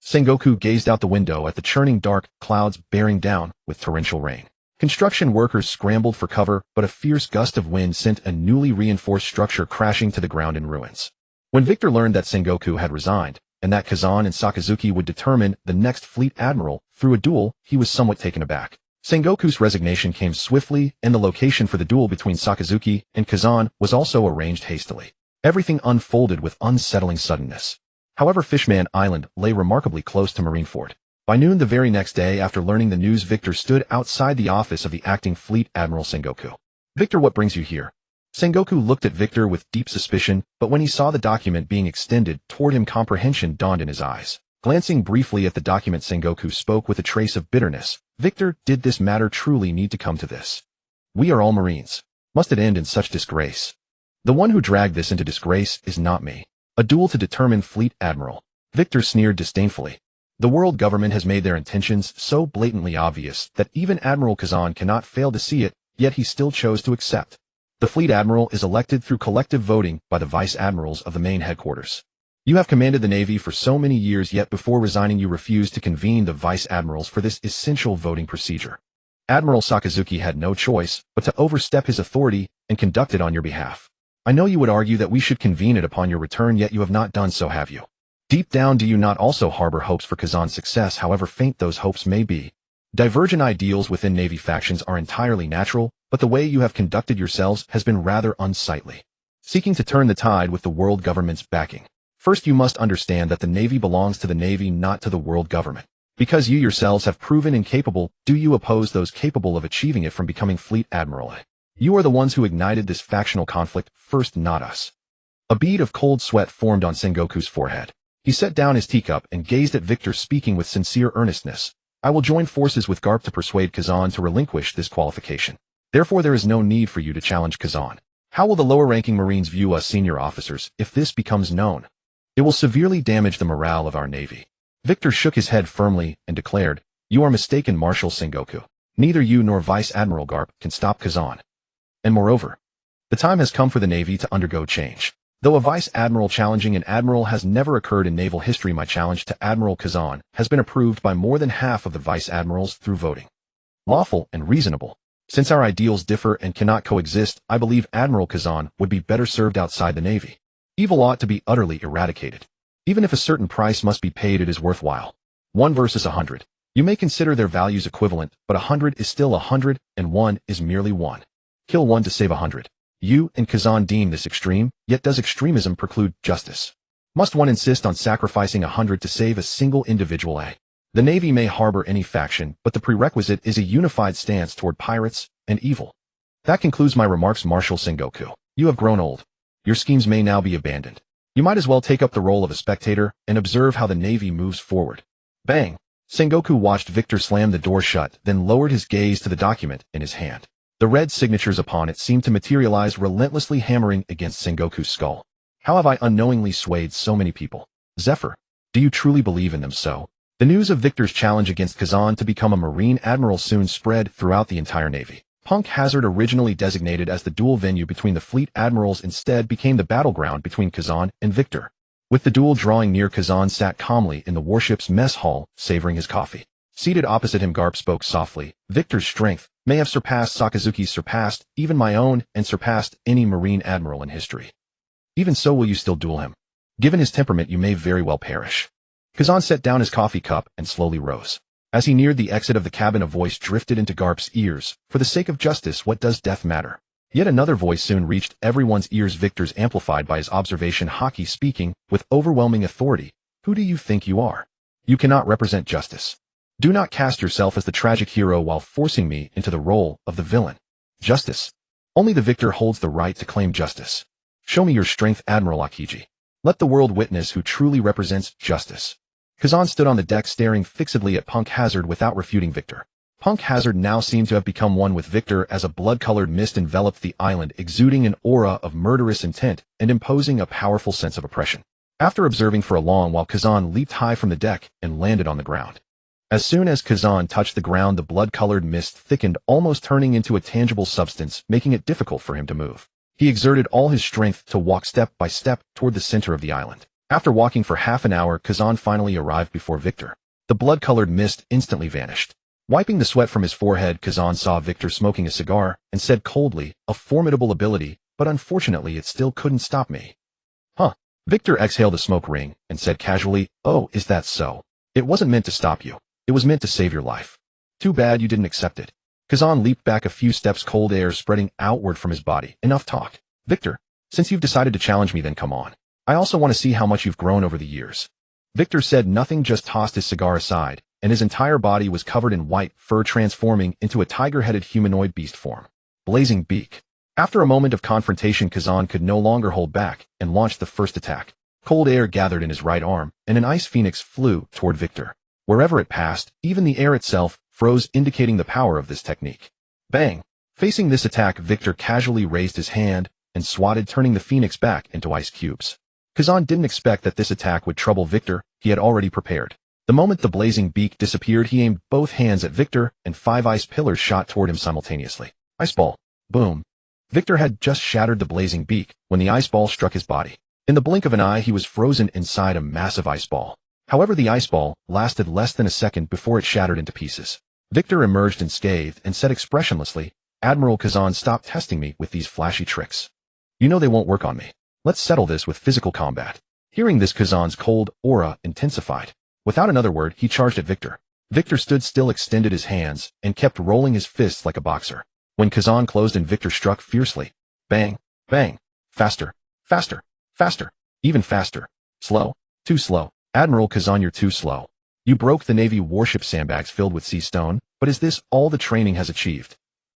Sengoku gazed out the window at the churning dark clouds bearing down with torrential rain. Construction workers scrambled for cover, but a fierce gust of wind sent a newly reinforced structure crashing to the ground in ruins. When Victor learned that Sengoku had resigned, and that Kazan and Sakazuki would determine the next fleet admiral through a duel, he was somewhat taken aback. Sengoku's resignation came swiftly, and the location for the duel between Sakazuki and Kazan was also arranged hastily. Everything unfolded with unsettling suddenness. However, Fishman Island lay remarkably close to Marineford. By noon the very next day, after learning the news, Victor stood outside the office of the acting Fleet Admiral Sengoku. Victor, what brings you here? Sengoku looked at Victor with deep suspicion, but when he saw the document being extended toward him, comprehension dawned in his eyes. Glancing briefly at the document, Sengoku spoke with a trace of bitterness. Victor, did this matter truly need to come to this? We are all Marines. Must it end in such disgrace? The one who dragged this into disgrace is not me. A duel to determine Fleet Admiral. Victor sneered disdainfully. The world government has made their intentions so blatantly obvious that even Admiral Kazan cannot fail to see it, yet he still chose to accept. The Fleet Admiral is elected through collective voting by the Vice Admirals of the main headquarters. You have commanded the Navy for so many years, yet before resigning you refused to convene the Vice Admirals for this essential voting procedure. Admiral Sakazuki had no choice but to overstep his authority and conduct it on your behalf. I know you would argue that we should convene it upon your return, yet you have not done so, have you? Deep down, do you not also harbor hopes for Kazan's success, however faint those hopes may be? Divergent ideals within Navy factions are entirely natural, but the way you have conducted yourselves has been rather unsightly. Seeking to turn the tide with the world government's backing. First, you must understand that the Navy belongs to the Navy, not to the world government. Because you yourselves have proven incapable, do you oppose those capable of achieving it from becoming Fleet Admiral? You are the ones who ignited this factional conflict, first, not us. A bead of cold sweat formed on Sengoku's forehead. He set down his teacup and gazed at Victor, speaking with sincere earnestness. I will join forces with Garp to persuade Kazan to relinquish this qualification. Therefore, there is no need for you to challenge Kazan. How will the lower-ranking Marines view us senior officers if this becomes known? It will severely damage the morale of our Navy. Victor shook his head firmly and declared, You are mistaken, Marshal Sengoku. Neither you nor Vice Admiral Garp can stop Kazan. And moreover, the time has come for the Navy to undergo change. Though a Vice Admiral challenging an Admiral has never occurred in naval history, my challenge to Admiral Kazan has been approved by more than half of the Vice Admirals through voting. Lawful and reasonable. Since our ideals differ and cannot coexist, I believe Admiral Kazan would be better served outside the Navy. Evil ought to be utterly eradicated. Even if a certain price must be paid, it is worthwhile. 1 versus 100. You may consider their values equivalent, but 100 is still 100, and 1 is merely 1. Kill 1 to save 100. You and Kazan deem this extreme, yet does extremism preclude justice? Must one insist on sacrificing 100 to save a single individual? The Navy may harbor any faction, but the prerequisite is a unified stance toward pirates and evil. That concludes my remarks, Marshal Sengoku. You have grown old. Your schemes may now be abandoned. You might as well take up the role of a spectator and observe how the Navy moves forward. Bang! Sengoku watched Victor slam the door shut, then lowered his gaze to the document in his hand. The red signatures upon it seemed to materialize, relentlessly hammering against Sengoku's skull. How have I unknowingly swayed so many people? Zephyr, do you truly believe in them so? The news of Victor's challenge against Kazan to become a Marine Admiral soon spread throughout the entire Navy. Punk Hazard, originally designated as the duel venue between the Fleet Admirals, instead became the battleground between Kazan and Victor. With the duel drawing near, Kazan sat calmly in the warship's mess hall, savoring his coffee. Seated opposite him, Garp spoke softly. Victor's strength may have surpassed Sakazuki's, surpassed even my own, and surpassed any Marine Admiral in history. Even so, will you still duel him? Given his temperament, you may very well perish. Kazan set down his coffee cup and slowly rose. As he neared the exit of the cabin, a voice drifted into Garp's ears. For the sake of justice, what does death matter? Yet another voice soon reached everyone's ears, Victor's, amplified by his observation. Haki speaking with overwhelming authority. Who do you think you are? You cannot represent justice. Do not cast yourself as the tragic hero while forcing me into the role of the villain. Justice. Only the victor holds the right to claim justice. Show me your strength, Admiral Akiji. Let the world witness who truly represents justice. Kazan stood on the deck, staring fixedly at Punk Hazard without refuting Victor. Punk Hazard now seemed to have become one with Victor as a blood-colored mist enveloped the island, exuding an aura of murderous intent and imposing a powerful sense of oppression. After observing for a long while, Kazan leaped high from the deck and landed on the ground. As soon as Kazan touched the ground, the blood-colored mist thickened, almost turning into a tangible substance, making it difficult for him to move. He exerted all his strength to walk step by step toward the center of the island. After walking for half an hour, Kazan finally arrived before Victor. The blood-colored mist instantly vanished. Wiping the sweat from his forehead, Kazan saw Victor smoking a cigar and said coldly, "A formidable ability, but unfortunately it still couldn't stop me." Huh. Victor exhaled a smoke ring and said casually, "Oh, is that so? It wasn't meant to stop you. It was meant to save your life. Too bad you didn't accept it." Kazan leaped back a few steps, cold air spreading outward from his body. "Enough talk. Victor, since you've decided to challenge me, then come on. I also want to see how much you've grown over the years." Victor said nothing, just tossed his cigar aside, and his entire body was covered in white fur, transforming into a tiger-headed humanoid beast form. Blazing beak. After a moment of confrontation, Kazan could no longer hold back and launched the first attack. Cold air gathered in his right arm, and an ice phoenix flew toward Victor. Wherever it passed, even the air itself froze, indicating the power of this technique. Bang! Facing this attack, Victor casually raised his hand and swatted, turning the phoenix back into ice cubes. Kazan didn't expect that this attack would trouble Victor. He had already prepared. The moment the blazing beak disappeared, he aimed both hands at Victor, and 5 ice pillars shot toward him simultaneously. Ice ball. Boom. Victor had just shattered the blazing beak when the ice ball struck his body. In the blink of an eye, he was frozen inside a massive ice ball. However, the ice ball lasted less than a second before it shattered into pieces. Victor emerged unscathed and said expressionlessly, "Admiral Kazan, stop testing me with these flashy tricks. You know they won't work on me. Let's settle this with physical combat." Hearing this, Kazan's cold aura intensified. Without another word, he charged at Victor. Victor stood still, extended his hands, and kept rolling his fists like a boxer. When Kazan closed and Victor struck fiercely. Bang, bang, faster, faster, faster, even faster. Slow, too slow. "Admiral Kazan, you're too slow. You broke the Navy warship sandbags filled with sea stone, but is this all the training has achieved?"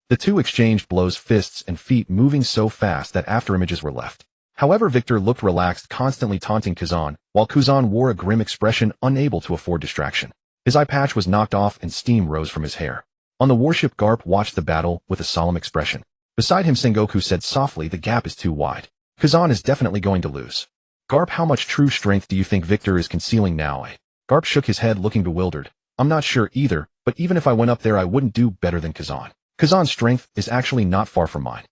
The two exchanged blows, fists and feet moving so fast that afterimages were left. However, Victor looked relaxed, constantly taunting Kazan, while Kazan wore a grim expression, unable to afford distraction. His eye patch was knocked off and steam rose from his hair. On the warship, Garp watched the battle with a solemn expression. Beside him, Sengoku said softly, "The gap is too wide. Kazan is definitely going to lose." "Garp, how much true strength do you think Victor is concealing now?" Garp shook his head, looking bewildered. "I'm not sure either, but even if I went up there, I wouldn't do better than Kazan. Kazan's strength is actually not far from mine.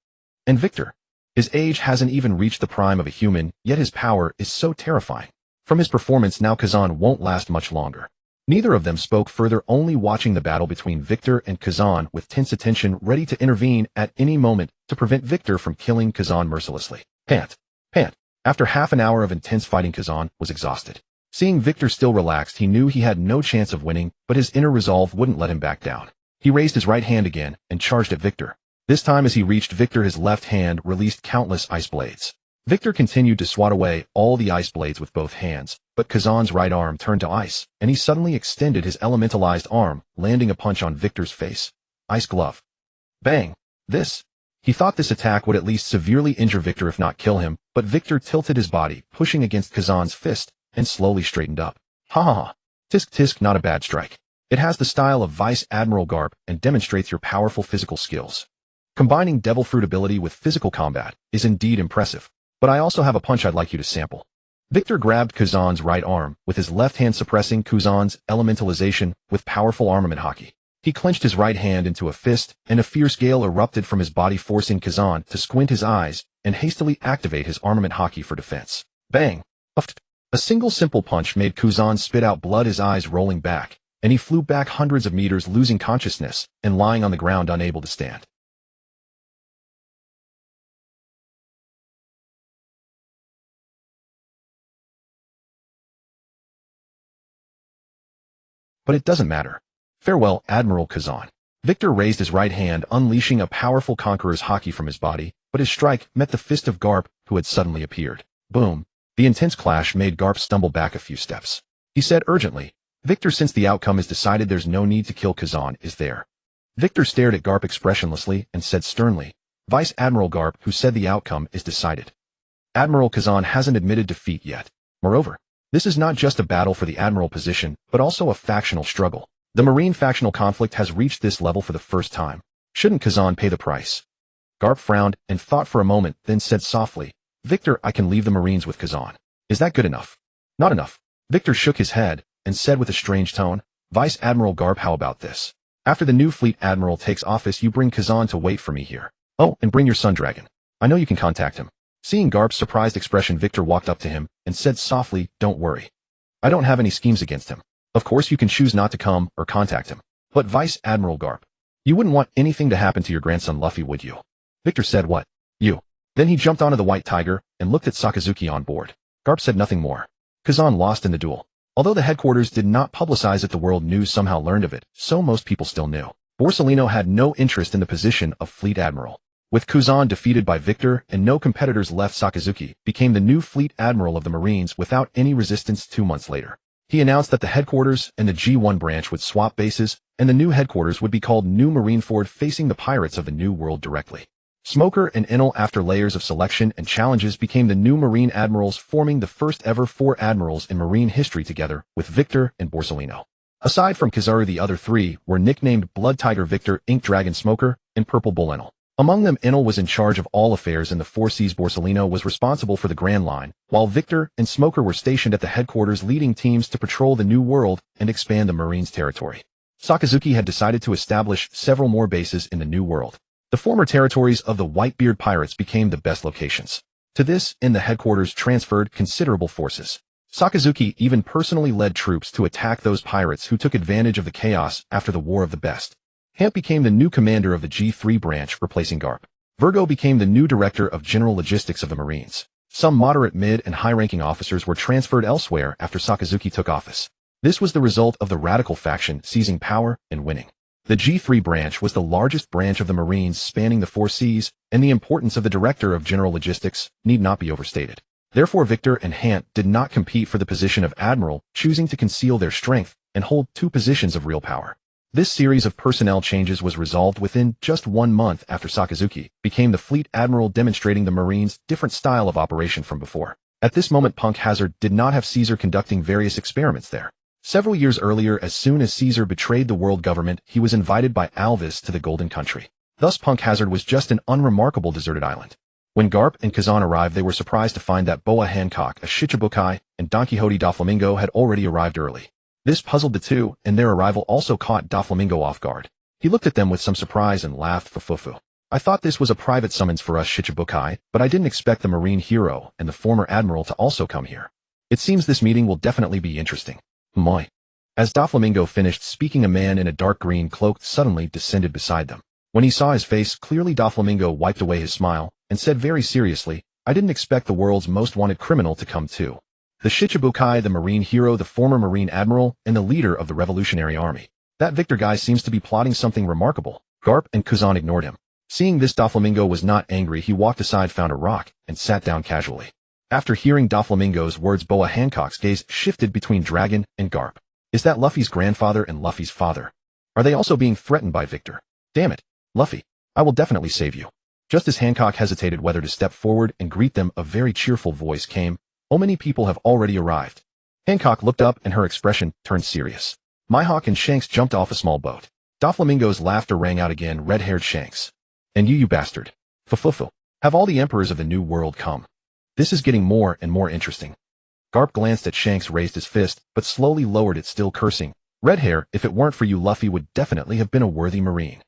And Victor, his age hasn't even reached the prime of a human, yet his power is so terrifying. From his performance now, Kazan won't last much longer." Neither of them spoke further, only watching the battle between Victor and Kazan with tense attention, ready to intervene at any moment to prevent Victor from killing Kazan mercilessly. Pant. Pant. After half an hour of intense fighting, Kazan was exhausted. Seeing Victor still relaxed, he knew he had no chance of winning, but his inner resolve wouldn't let him back down. He raised his right hand again and charged at Victor. This time, as he reached Victor, his left hand released countless ice blades. Victor continued to swat away all the ice blades with both hands, but Kazan's right arm turned to ice, and he suddenly extended his elementalized arm, landing a punch on Victor's face. Ice glove. Bang. He thought this attack would at least severely injure Victor, if not kill him, but Victor tilted his body, pushing against Kazan's fist, and slowly straightened up. Ha ha ha. Tisk tisk, not a bad strike. It has the style of Vice Admiral Garp and demonstrates your powerful physical skills. Combining Devil Fruit ability with physical combat is indeed impressive, but I also have a punch I'd like you to sample. Victor grabbed Kazan's right arm, with his left hand suppressing Kazan's elementalization with powerful armament Haki. He clenched his right hand into a fist, and a fierce gale erupted from his body, forcing Kazan to squint his eyes and hastily activate his armament Haki for defense. Bang! A single simple punch made Kazan spit out blood, his eyes rolling back, and he flew back hundreds of meters, losing consciousness and lying on the ground, unable to stand. But it doesn't matter. Farewell, Admiral Kazan. Victor raised his right hand, unleashing a powerful conqueror's Haki from his body, but his strike met the fist of Garp, who had suddenly appeared. Boom. The intense clash made Garp stumble back a few steps. He said urgently, "Victor, since the outcome is decided, there's no need to kill Kazan, is there?" Victor stared at Garp expressionlessly and said sternly, "Vice Admiral Garp, who said the outcome is decided? Admiral Kazan hasn't admitted defeat yet. Moreover, this is not just a battle for the admiral position, but also a factional struggle. The Marine factional conflict has reached this level for the first time. Shouldn't Kazan pay the price?" Garp frowned and thought for a moment, then said softly, "Victor, I can leave the Marines with Kazan. Is that good enough?" "Not enough." Victor shook his head and said with a strange tone, Vice Admiral Garp, how about this? After the new fleet admiral takes office, you bring Kazan to wait for me here. Oh, and bring your son Dragon. I know you can contact him. Seeing Garp's surprised expression, Victor walked up to him and said softly, don't worry. I don't have any schemes against him. Of course you can choose not to come or contact him. But Vice Admiral Garp, you wouldn't want anything to happen to your grandson Luffy, would you? Victor said, what? You. Then he jumped onto the White Tiger and looked at Sakazuki on board. Garp said nothing more. Kazan lost in the duel. Although the headquarters did not publicize it, the world news somehow learned of it, so most people still knew. Borsellino had no interest in the position of fleet admiral. With Kazan defeated by Victor and no competitors left, Sakazuki became the new fleet admiral of the Marines without any resistance 2 months later. He announced that the headquarters and the G1 branch would swap bases, and the new headquarters would be called New Marineford, facing the pirates of the New World directly. Smoker and Enel, after layers of selection and challenges, became the new Marine admirals, forming the first ever 4 admirals in Marine history together with Victor and Borsellino. Aside from Kizaru, the other 3 were nicknamed Blood Tiger Victor, Ink Dragon Smoker, and Purple Bull Enel. Among them, Enel was in charge of all affairs in the 4 seas. Borsellino was responsible for the Grand Line, while Victor and Smoker were stationed at the headquarters, leading teams to patrol the New World and expand the Marines' territory. Sakazuki had decided to establish several more bases in the New World. The former territories of the Whitebeard pirates became the best locations. To this end, the headquarters transferred considerable forces. Sakazuki even personally led troops to attack those pirates who took advantage of the chaos after the War of the Best. Hamp became the new commander of the G3 branch, replacing Garp. Virgo became the new director of general logistics of the Marines. Some moderate, mid, and high-ranking officers were transferred elsewhere after Sakazuki took office. This was the result of the radical faction seizing power and winning. The G3 branch was the largest branch of the Marines, spanning the 4 seas, and the importance of the director of general logistics need not be overstated. Therefore, Victor and Hant did not compete for the position of admiral, choosing to conceal their strength and hold 2 positions of real power. This series of personnel changes was resolved within just 1 month after Sakazuki became the fleet admiral, demonstrating the Marines' different style of operation from before. At this moment, Punk Hazard did not have Caesar conducting various experiments there. Several years earlier, as soon as Caesar betrayed the world government, he was invited by Alvis to the Golden Country. Thus, Punk Hazard was just an unremarkable deserted island. When Garp and Kazan arrived, they were surprised to find that Boa Hancock, a Shichibukai, and Don Quixote Doflamingo had already arrived early. This puzzled the two, and their arrival also caught Doflamingo off guard. He looked at them with some surprise and laughed. Fufufu. I thought this was a private summons for us Shichibukai, but I didn't expect the Marine hero and the former admiral to also come here. It seems this meeting will definitely be interesting. Moi. As Doflamingo finished speaking, a man in a dark green cloak suddenly descended beside them. When he saw his face clearly, Doflamingo wiped away his smile and said very seriously, I didn't expect the world's most wanted criminal to come too. The Shichibukai, the Marine hero, the former Marine admiral, and the leader of the Revolutionary Army. That Victor guy seems to be plotting something remarkable. Garp and Kazan ignored him. Seeing this, Doflamingo was not angry. He walked aside, found a rock, and sat down casually. After hearing Doflamingo's words, Boa Hancock's gaze shifted between Dragon and Garp. Is that Luffy's grandfather and Luffy's father? Are they also being threatened by Victor? Damn it, Luffy. I will definitely save you. Just as Hancock hesitated whether to step forward and greet them, a very cheerful voice came. Oh, many people have already arrived. Hancock looked up and her expression turned serious. Mihawk and Shanks jumped off a small boat. Doflamingo's laughter rang out again. Red-haired Shanks. And you bastard. Fufufu. Have all the emperors of the New World come? This is getting more and more interesting. Garp glanced at Shanks, raised his fist, but slowly lowered it, still cursing. Red hair, if it weren't for you, Luffy would definitely have been a worthy Marine.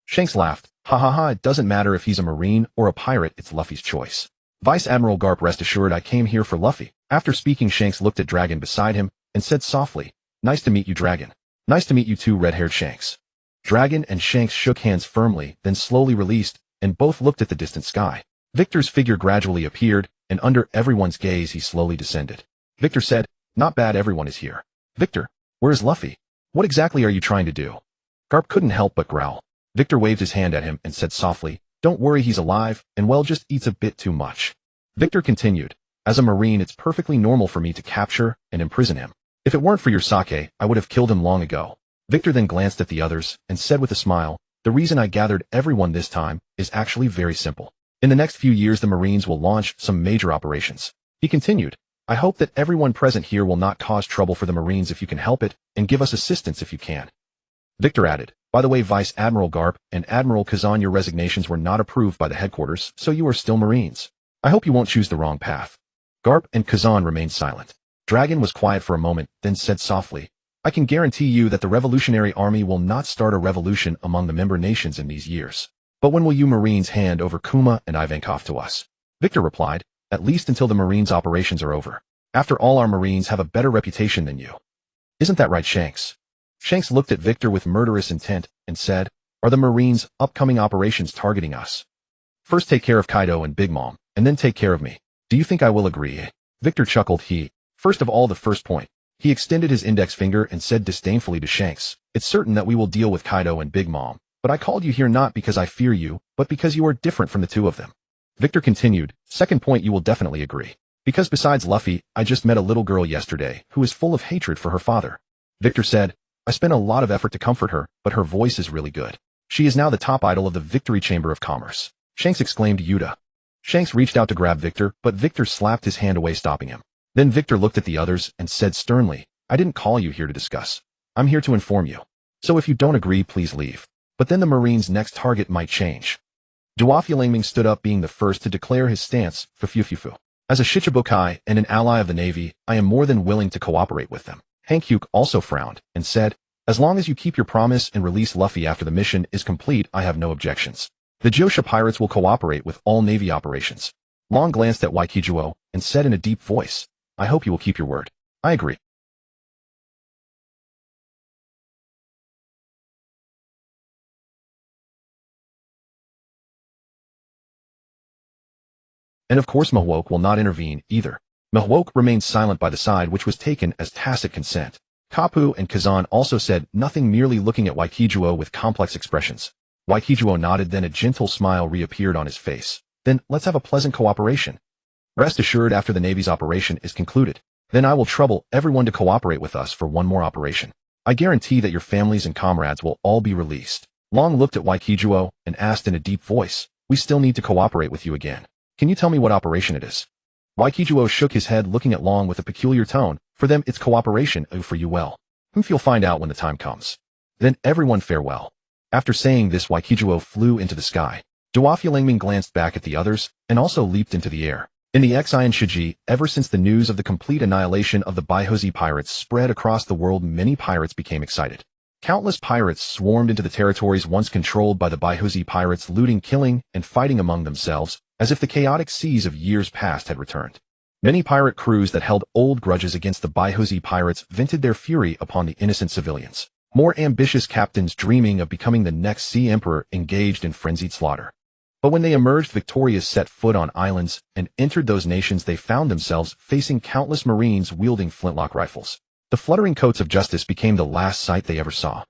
Shanks laughed. Ha ha ha, it doesn't matter if he's a Marine or a pirate, it's Luffy's choice. Vice Admiral Garp, rest assured I came here for Luffy. After speaking, Shanks looked at Dragon beside him and said softly, Nice to meet you, Dragon. Nice to meet you too, red-haired Shanks. Dragon and Shanks shook hands firmly, then slowly released, and both looked at the distant sky. Victor's figure gradually appeared, and under everyone's gaze he slowly descended. Victor said, Not bad, everyone is here. Victor, where is Luffy? What exactly are you trying to do? Garp couldn't help but growl. Victor waved his hand at him and said softly, Don't worry, he's alive, and well, just eats a bit too much. Victor continued, As a Marine, it's perfectly normal for me to capture and imprison him. If it weren't for your sake, I would have killed him long ago. Victor then glanced at the others and said with a smile, The reason I gathered everyone this time is actually very simple. In the next few years, the Marines will launch some major operations. He continued, I hope that everyone present here will not cause trouble for the Marines if you can help it, and give us assistance if you can. Victor added, By the way, Vice Admiral Garp and Admiral Kazan, your resignations were not approved by the headquarters, so you are still Marines. I hope you won't choose the wrong path. Garp and Kazan remained silent. Dragon was quiet for a moment, then said softly, I can guarantee you that the Revolutionary Army will not start a revolution among the member nations in these years. But when will you Marines hand over Kuma and Ivankov to us? Victor replied, at least until the Marines' operations are over. After all, our Marines have a better reputation than you. Isn't that right, Shanks? Shanks looked at Victor with murderous intent and said, are the Marines' upcoming operations targeting us? First take care of Kaido and Big Mom, and then take care of me. Do you think I will agree? Victor chuckled. First of all, the first point. He extended his index finger and said disdainfully to Shanks, it's certain that we will deal with Kaido and Big Mom, but I called you here not because I fear you, but because you are different from the two of them. Victor continued, second point, you will definitely agree. Because besides Luffy, I just met a little girl yesterday who is full of hatred for her father. Victor said, I spent a lot of effort to comfort her, but her voice is really good. She is now the top idol of the Victory Chamber of Commerce. Shanks exclaimed Yuta. Shanks reached out to grab Victor, but Victor slapped his hand away, stopping him. Then Victor looked at the others and said sternly, I didn't call you here to discuss. I'm here to inform you. So if you don't agree, please leave. But then the Marines' next target might change. Duafulangming stood up, being the first to declare his stance. Fufufufu. As a Shichibukai and an ally of the Navy, I am more than willing to cooperate with them. Hankyuk also frowned and said, as long as you keep your promise and release Luffy after the mission is complete, I have no objections. The Josha pirates will cooperate with all Navy operations. Long glanced at Waikijuo and said in a deep voice, I hope you will keep your word. I agree. And of course Mihawk will not intervene either. Mihawk remained silent by the side, which was taken as tacit consent. Kapu and Kazan also said nothing, merely looking at Waikijuo with complex expressions. Waikijuo nodded, then a gentle smile reappeared on his face. Then, let's have a pleasant cooperation. Rest assured, after the Navy's operation is concluded, then I will trouble everyone to cooperate with us for one more operation. I guarantee that your families and comrades will all be released. Long looked at Waikijuo and asked in a deep voice, we still need to cooperate with you again. Can you tell me what operation it is? Waikijuo shook his head, looking at Long with a peculiar tone. For them, it's cooperation. For you, well. You'll find out when the time comes. Then everyone farewell. After saying this, Waikijuo flew into the sky. Duafulangming glanced back at the others and also leaped into the air. In the Xian Shiji, ever since the news of the complete annihilation of the Baihozi pirates spread across the world, many pirates became excited. Countless pirates swarmed into the territories once controlled by the Baihozi pirates, looting, killing, and fighting among themselves, as if the chaotic seas of years past had returned. Many pirate crews that held old grudges against the Baihozi pirates vented their fury upon the innocent civilians. More ambitious captains dreaming of becoming the next sea emperor engaged in frenzied slaughter. But when they emerged victorious, set foot on islands, and entered those nations, they found themselves facing countless Marines wielding flintlock rifles. The fluttering coats of justice became the last sight they ever saw.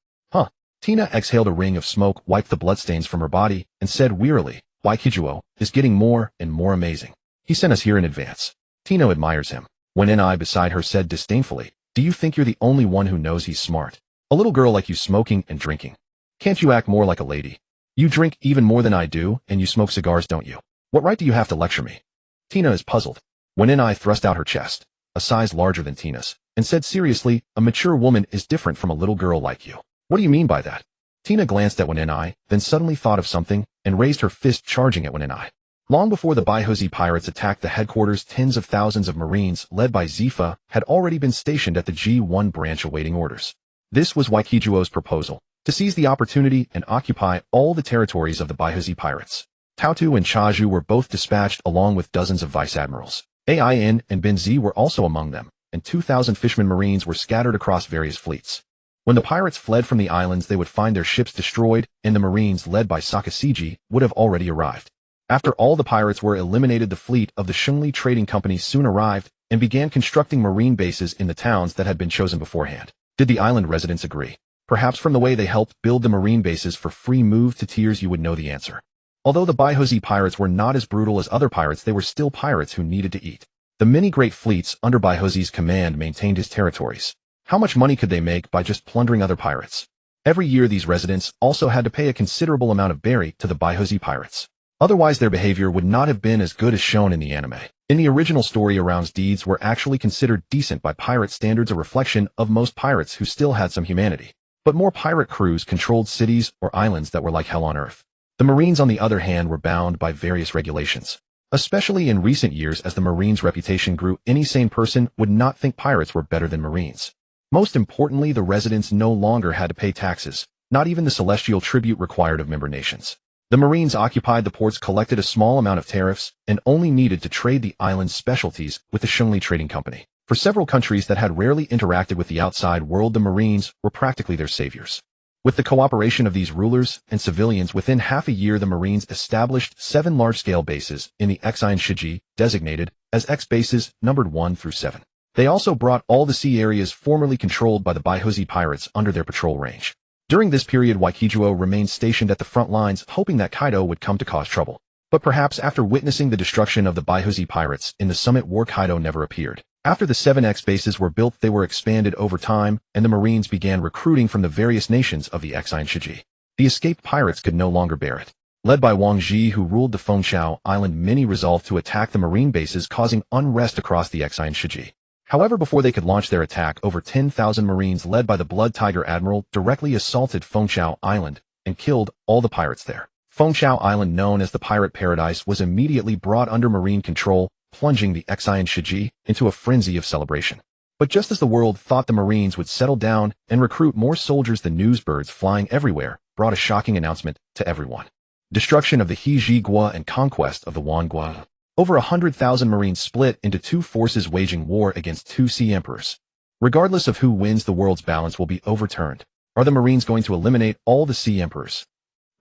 Tina exhaled a ring of smoke, wiped the bloodstains from her body, and said wearily, Waikijuo is getting more and more amazing. He sent us here in advance. Tino admires him. When Ni beside her said disdainfully, do you think you're the only one who knows he's smart? A little girl like you smoking and drinking. Can't you act more like a lady? You drink even more than I do, and you smoke cigars, don't you? What right do you have to lecture me? Tina is puzzled. When Ni thrust out her chest, a size larger than Tina's, and said seriously, a mature woman is different from a little girl like you. What do you mean by that? Tina glanced at Ni, then suddenly thought of something, and raised her fist, charging at Ni. Long before the Baihozi pirates attacked the headquarters, tens of thousands of Marines, led by Zifa, had already been stationed at the G1 branch awaiting orders. This was Waikijuo's proposal, to seize the opportunity and occupy all the territories of the Baihozi pirates. Tautu and Chaju were both dispatched, along with dozens of vice-admirals. Ain and Benzi were also among them, and 2,000 fishermen Marines were scattered across various fleets. When the pirates fled from the islands, they would find their ships destroyed, and the Marines, led by Sakazuki, would have already arrived. After all the pirates were eliminated, the fleet of the Shungli Trading Company soon arrived and began constructing marine bases in the towns that had been chosen beforehand. Did the island residents agree? Perhaps from the way they helped build the marine bases for free move to tears you would know the answer. Although the Baihozi pirates were not as brutal as other pirates, they were still pirates who needed to eat. The many great fleets under Baihozi's command maintained his territories. How much money could they make by just plundering other pirates? Every year these residents also had to pay a considerable amount of berry to the Baihozi pirates. Otherwise their behavior would not have been as good as shown in the anime. In the original story, Around's deeds were actually considered decent by pirate standards, a reflection of most pirates who still had some humanity. But more pirate crews controlled cities or islands that were like hell on earth. The Marines, on the other hand, were bound by various regulations. Especially in recent years, as the Marines' reputation grew, any sane person would not think pirates were better than Marines. Most importantly, the residents no longer had to pay taxes, not even the celestial tribute required of member nations. The Marines occupied the ports, collected a small amount of tariffs, and only needed to trade the island's specialties with the Shungli Trading Company. For several countries that had rarely interacted with the outside world, the Marines were practically their saviors. With the cooperation of these rulers and civilians, within half a year the Marines established 7 large-scale bases in the Akainu Shiji, designated as X bases, numbered 1 through 7. They also brought all the sea areas formerly controlled by the Baihuzi pirates under their patrol range. During this period, Waikijuo remained stationed at the front lines, hoping that Kaido would come to cause trouble. But perhaps after witnessing the destruction of the Baihuzi pirates in the Summit War, Kaido never appeared. After the 7X bases were built, they were expanded over time, and the Marines began recruiting from the various nations of the Akainu Shiji. The escaped pirates could no longer bear it. Led by Wang Ji, who ruled the Fengchao Island, many resolved to attack the Marine bases, causing unrest across the Akainu Shiji. However, before they could launch their attack, over 10,000 Marines led by the Blood Tiger Admiral directly assaulted Fengchao Island and killed all the pirates there. Fengchao Island, known as the Pirate Paradise, was immediately brought under Marine control, plunging the Akainu Shiji into a frenzy of celebration. But just as the world thought the Marines would settle down and recruit more soldiers, the newsbirds flying everywhere brought a shocking announcement to everyone. Destruction of the Heiji Gua and conquest of the Wan Gua. Over 100,000 Marines split into 2 forces, waging war against 2 sea emperors. Regardless of who wins, the world's balance will be overturned. Are the Marines going to eliminate all the sea emperors?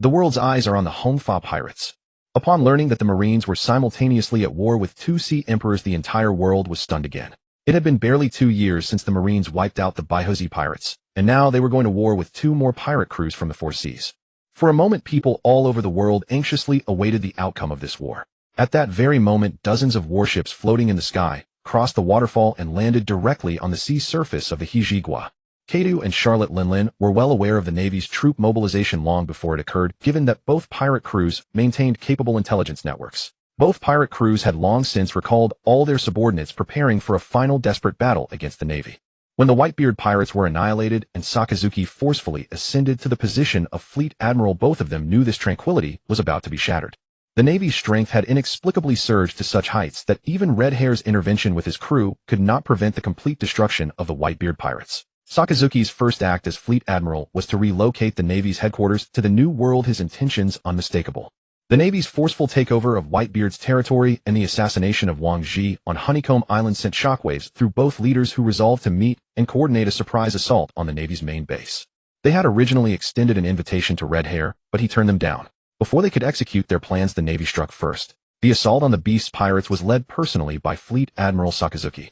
The world's eyes are on the Hongfa pirates. Upon learning that the Marines were simultaneously at war with 2 sea emperors, the entire world was stunned again. It had been barely 2 years since the Marines wiped out the Baihuzi pirates, and now they were going to war with 2 more pirate crews from the 4 seas. For a moment, people all over the world anxiously awaited the outcome of this war. At that very moment, dozens of warships floating in the sky crossed the waterfall and landed directly on the sea surface of the Heiji Gua. Kaido and Charlotte Linlin were well aware of the Navy's troop mobilization long before it occurred, given that both pirate crews maintained capable intelligence networks. Both pirate crews had long since recalled all their subordinates, preparing for a final desperate battle against the Navy. When the Whitebeard pirates were annihilated and Sakazuki forcefully ascended to the position of Fleet Admiral, both of them knew this tranquility was about to be shattered. The Navy's strength had inexplicably surged to such heights that even Red Hair's intervention with his crew could not prevent the complete destruction of the Whitebeard pirates. Sakazuki's first act as Fleet Admiral was to relocate the Navy's headquarters to the New World, his intentions unmistakable. The Navy's forceful takeover of Whitebeard's territory and the assassination of Wang Ji on Honeycomb Island sent shockwaves through both leaders, who resolved to meet and coordinate a surprise assault on the Navy's main base. They had originally extended an invitation to Red Hair, but he turned them down. Before they could execute their plans, the Navy struck first. The assault on the Beast pirates was led personally by Fleet Admiral Sakazuki.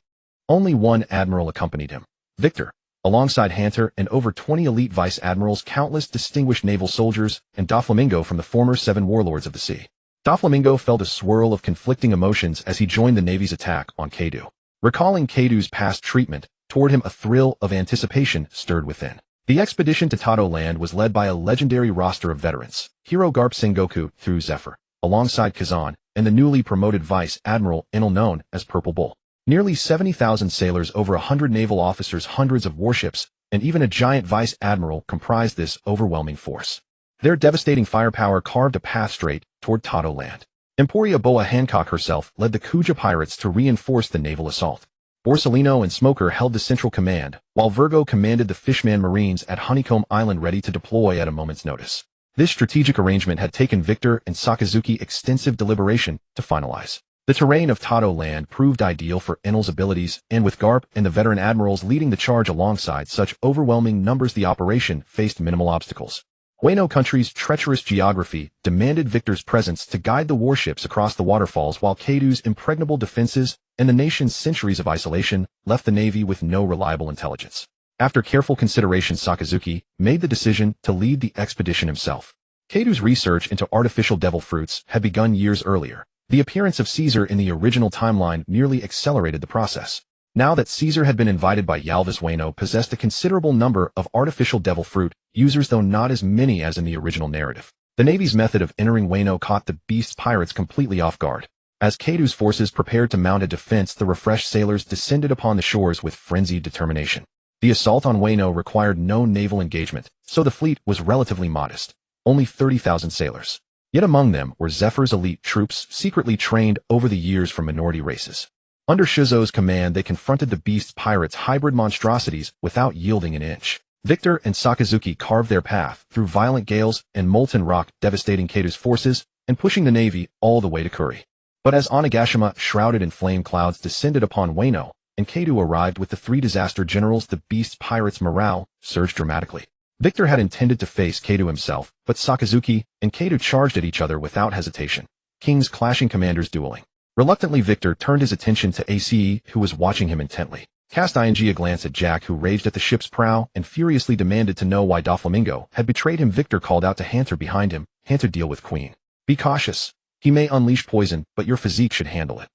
Only one admiral accompanied him, Victor, alongside Hunter and over 20 elite vice admirals, countless distinguished naval soldiers, and Doflamingo from the former 7 warlords of the sea. Doflamingo felt a swirl of conflicting emotions as he joined the Navy's attack on Kaido. Recalling Kaido's past treatment toward him, a thrill of anticipation stirred within. The expedition to Tado Land was led by a legendary roster of veterans, Hero Garp Sengoku through Zephyr, alongside Kazan, and the newly promoted Vice Admiral Enel, known as Purple Bull. Nearly 70,000 sailors, over 100 naval officers, hundreds of warships, and even a giant Vice Admiral comprised this overwhelming force. Their devastating firepower carved a path straight toward Tado Land. Emporia Boa Hancock herself led the Kuja pirates to reinforce the naval assault. Borsellino and Smoker held the central command, while Virgo commanded the Fishman Marines at Honeycomb Island, ready to deploy at a moment's notice. This strategic arrangement had taken Victor and Sakazuki extensive deliberation to finalize. The terrain of Tado Land proved ideal for Enel's abilities, and with Garp and the veteran admirals leading the charge alongside such overwhelming numbers, the operation faced minimal obstacles. Wano country's treacherous geography demanded Victor's presence to guide the warships across the waterfalls, while Kaido's impregnable defenses and the nation's centuries of isolation left the Navy with no reliable intelligence. After careful consideration, Sakazuki made the decision to lead the expedition himself. Kaido's research into artificial devil fruits had begun years earlier. The appearance of Caesar in the original timeline merely accelerated the process. Now that Caesar had been invited by Yalvis, Wano possessed a considerable number of artificial devil fruit users, though not as many as in the original narrative. The Navy's method of entering Wano caught the Beast pirates completely off guard. As Kaido's forces prepared to mount a defense, the refreshed sailors descended upon the shores with frenzied determination. The assault on Wano required no naval engagement, so the fleet was relatively modest, only 30,000 sailors. Yet among them were Zephyr's elite troops, secretly trained over the years from minority races. Under Shizo's command, they confronted the beast's pirates' hybrid monstrosities without yielding an inch. Victor and Sakazuki carved their path through violent gales and molten rock, devastating Kaido's forces and pushing the navy all the way to Kuri. But as Onigashima, shrouded in flame clouds, descended upon Wano, and Kaido arrived with the three disaster generals, the beast's pirates' morale surged dramatically. Victor had intended to face Kaido himself, but Sakazuki and Kaido charged at each other without hesitation. Kings clashing, commanders dueling. Reluctantly, Victor turned his attention to Ace, who was watching him intently. Cast a glance at Jack, who raged at the ship's prow and furiously demanded to know why Doflamingo had betrayed him. Victor called out to Hunter behind him, "Hunter, deal with Queen. Be cautious. He may unleash poison, but your physique should handle it."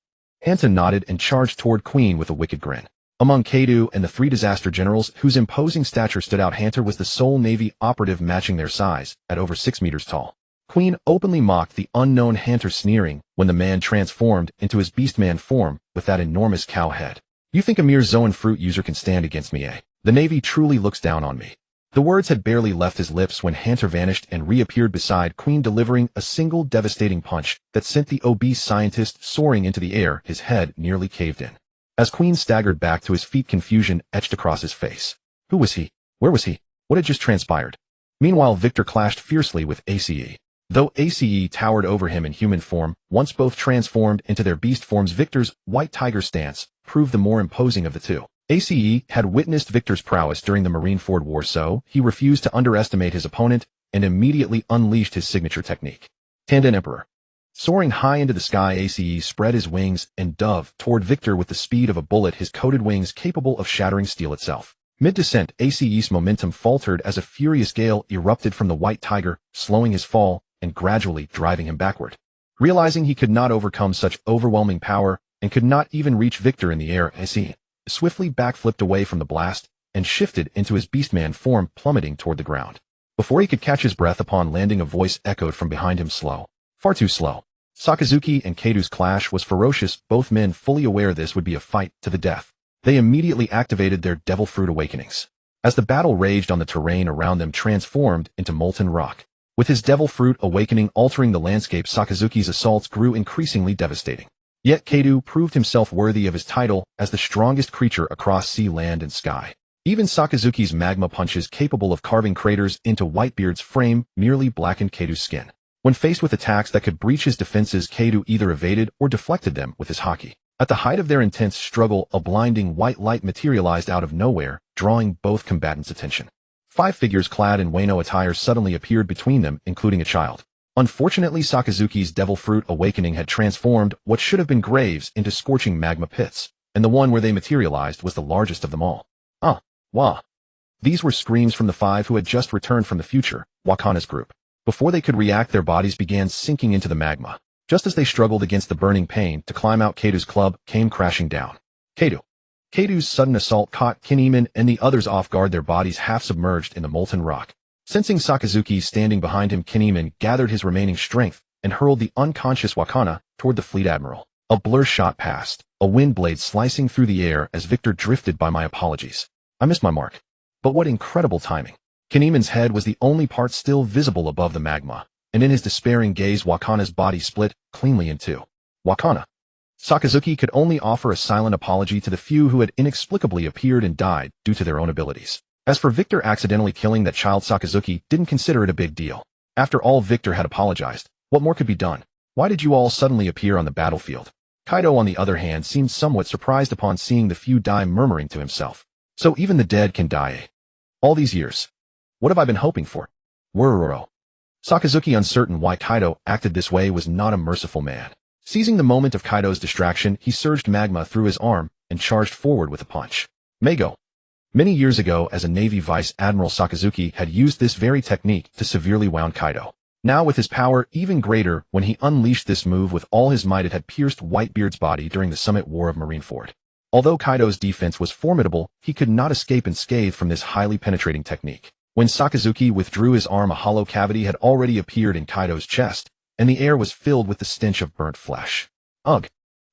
Hunter nodded and charged toward Queen with a wicked grin. Among Kaido and the three disaster generals whose imposing stature stood out, Hunter was the sole navy operative matching their size, at over 6 meters tall. Queen openly mocked the unknown Hunter, sneering when the man transformed into his beastman form with that enormous cow head. "You think a mere Zoan fruit user can stand against me, eh? The navy truly looks down on me." The words had barely left his lips when Hunter vanished and reappeared beside Queen, delivering a single devastating punch that sent the obese scientist soaring into the air. His head nearly caved in. As Queen staggered back to his feet, confusion etched across his face. Who was he? Where was he? What had just transpired? Meanwhile, Victor clashed fiercely with Ace. Though Ace towered over him in human form, once both transformed into their beast forms, Victor's white tiger stance proved the more imposing of the two. Ace had witnessed Victor's prowess during the Marineford War, so he refused to underestimate his opponent and immediately unleashed his signature technique. Tanden Emperor. Soaring high into the sky, Ace spread his wings and dove toward Victor with the speed of a bullet, his coated wings capable of shattering steel itself. Mid-descent, Ace's momentum faltered as a furious gale erupted from the white tiger, slowing his fall and gradually driving him backward. Realizing he could not overcome such overwhelming power and could not even reach Victor in the air, Ace swiftly backflipped away from the blast and shifted into his beastman form, plummeting toward the ground. Before he could catch his breath upon landing, a voice echoed from behind him, "Slow. Far too slow." Sakazuki and Kaido's clash was ferocious, both men fully aware this would be a fight to the death. They immediately activated their devil fruit awakenings. As the battle raged on, the terrain around them transformed into molten rock. With his devil fruit awakening altering the landscape, Sakazuki's assaults grew increasingly devastating. Yet Kaido proved himself worthy of his title as the strongest creature across sea, land, and sky. Even Sakazuki's magma punches, capable of carving craters into Whitebeard's frame, merely blackened Kaido's skin. When faced with attacks that could breach his defenses, Kaido either evaded or deflected them with his Haki. At the height of their intense struggle, a blinding white light materialized out of nowhere, drawing both combatants' attention. 5 figures clad in Wano attire suddenly appeared between them, including a child. Unfortunately, Sakazuki's devil fruit awakening had transformed what should have been graves into scorching magma pits, and the one where they materialized was the largest of them all. "Ah, wah." These were screams from the 5 who had just returned from the future, Wakana's group. Before they could react, their bodies began sinking into the magma. Just as they struggled against the burning pain to climb out, Kaido's club came crashing down. Kaido's sudden assault caught Kinemon and the others off guard, their bodies half submerged in the molten rock. Sensing Sakazuki standing behind him, Kinemon gathered his remaining strength and hurled the unconscious Wakana toward the fleet admiral. A blur shot past, a wind blade slicing through the air as Victor drifted by. "My apologies. I missed my mark." But what incredible timing. Kinemon's head was the only part still visible above the magma, and in his despairing gaze, Wakana's body split cleanly in two. Wakana. Sakazuki could only offer a silent apology to the few who had inexplicably appeared and died due to their own abilities. As for Victor accidentally killing that child, Sakazuki didn't consider it a big deal. After all, Victor had apologized. What more could be done? Why did you all suddenly appear on the battlefield? Kaido, on the other hand, seemed somewhat surprised upon seeing the few die, murmuring to himself. So even the dead can die, eh? All these years. What have I been hoping for? Wororo. Sakazuki, uncertain why Kaido acted this way, was not a merciful man. Seizing the moment of Kaido's distraction, he surged magma through his arm and charged forward with a punch. Mego. Many years ago, as a Navy Vice Admiral, Sakazuki had used this very technique to severely wound Kaido. Now, with his power even greater, when he unleashed this move with all his might, it had pierced Whitebeard's body during the Summit War of Marineford. Although Kaido's defense was formidable, he could not escape unscathed from this highly penetrating technique. When Sakazuki withdrew his arm, a hollow cavity had already appeared in Kaido's chest, and the air was filled with the stench of burnt flesh. Ugh.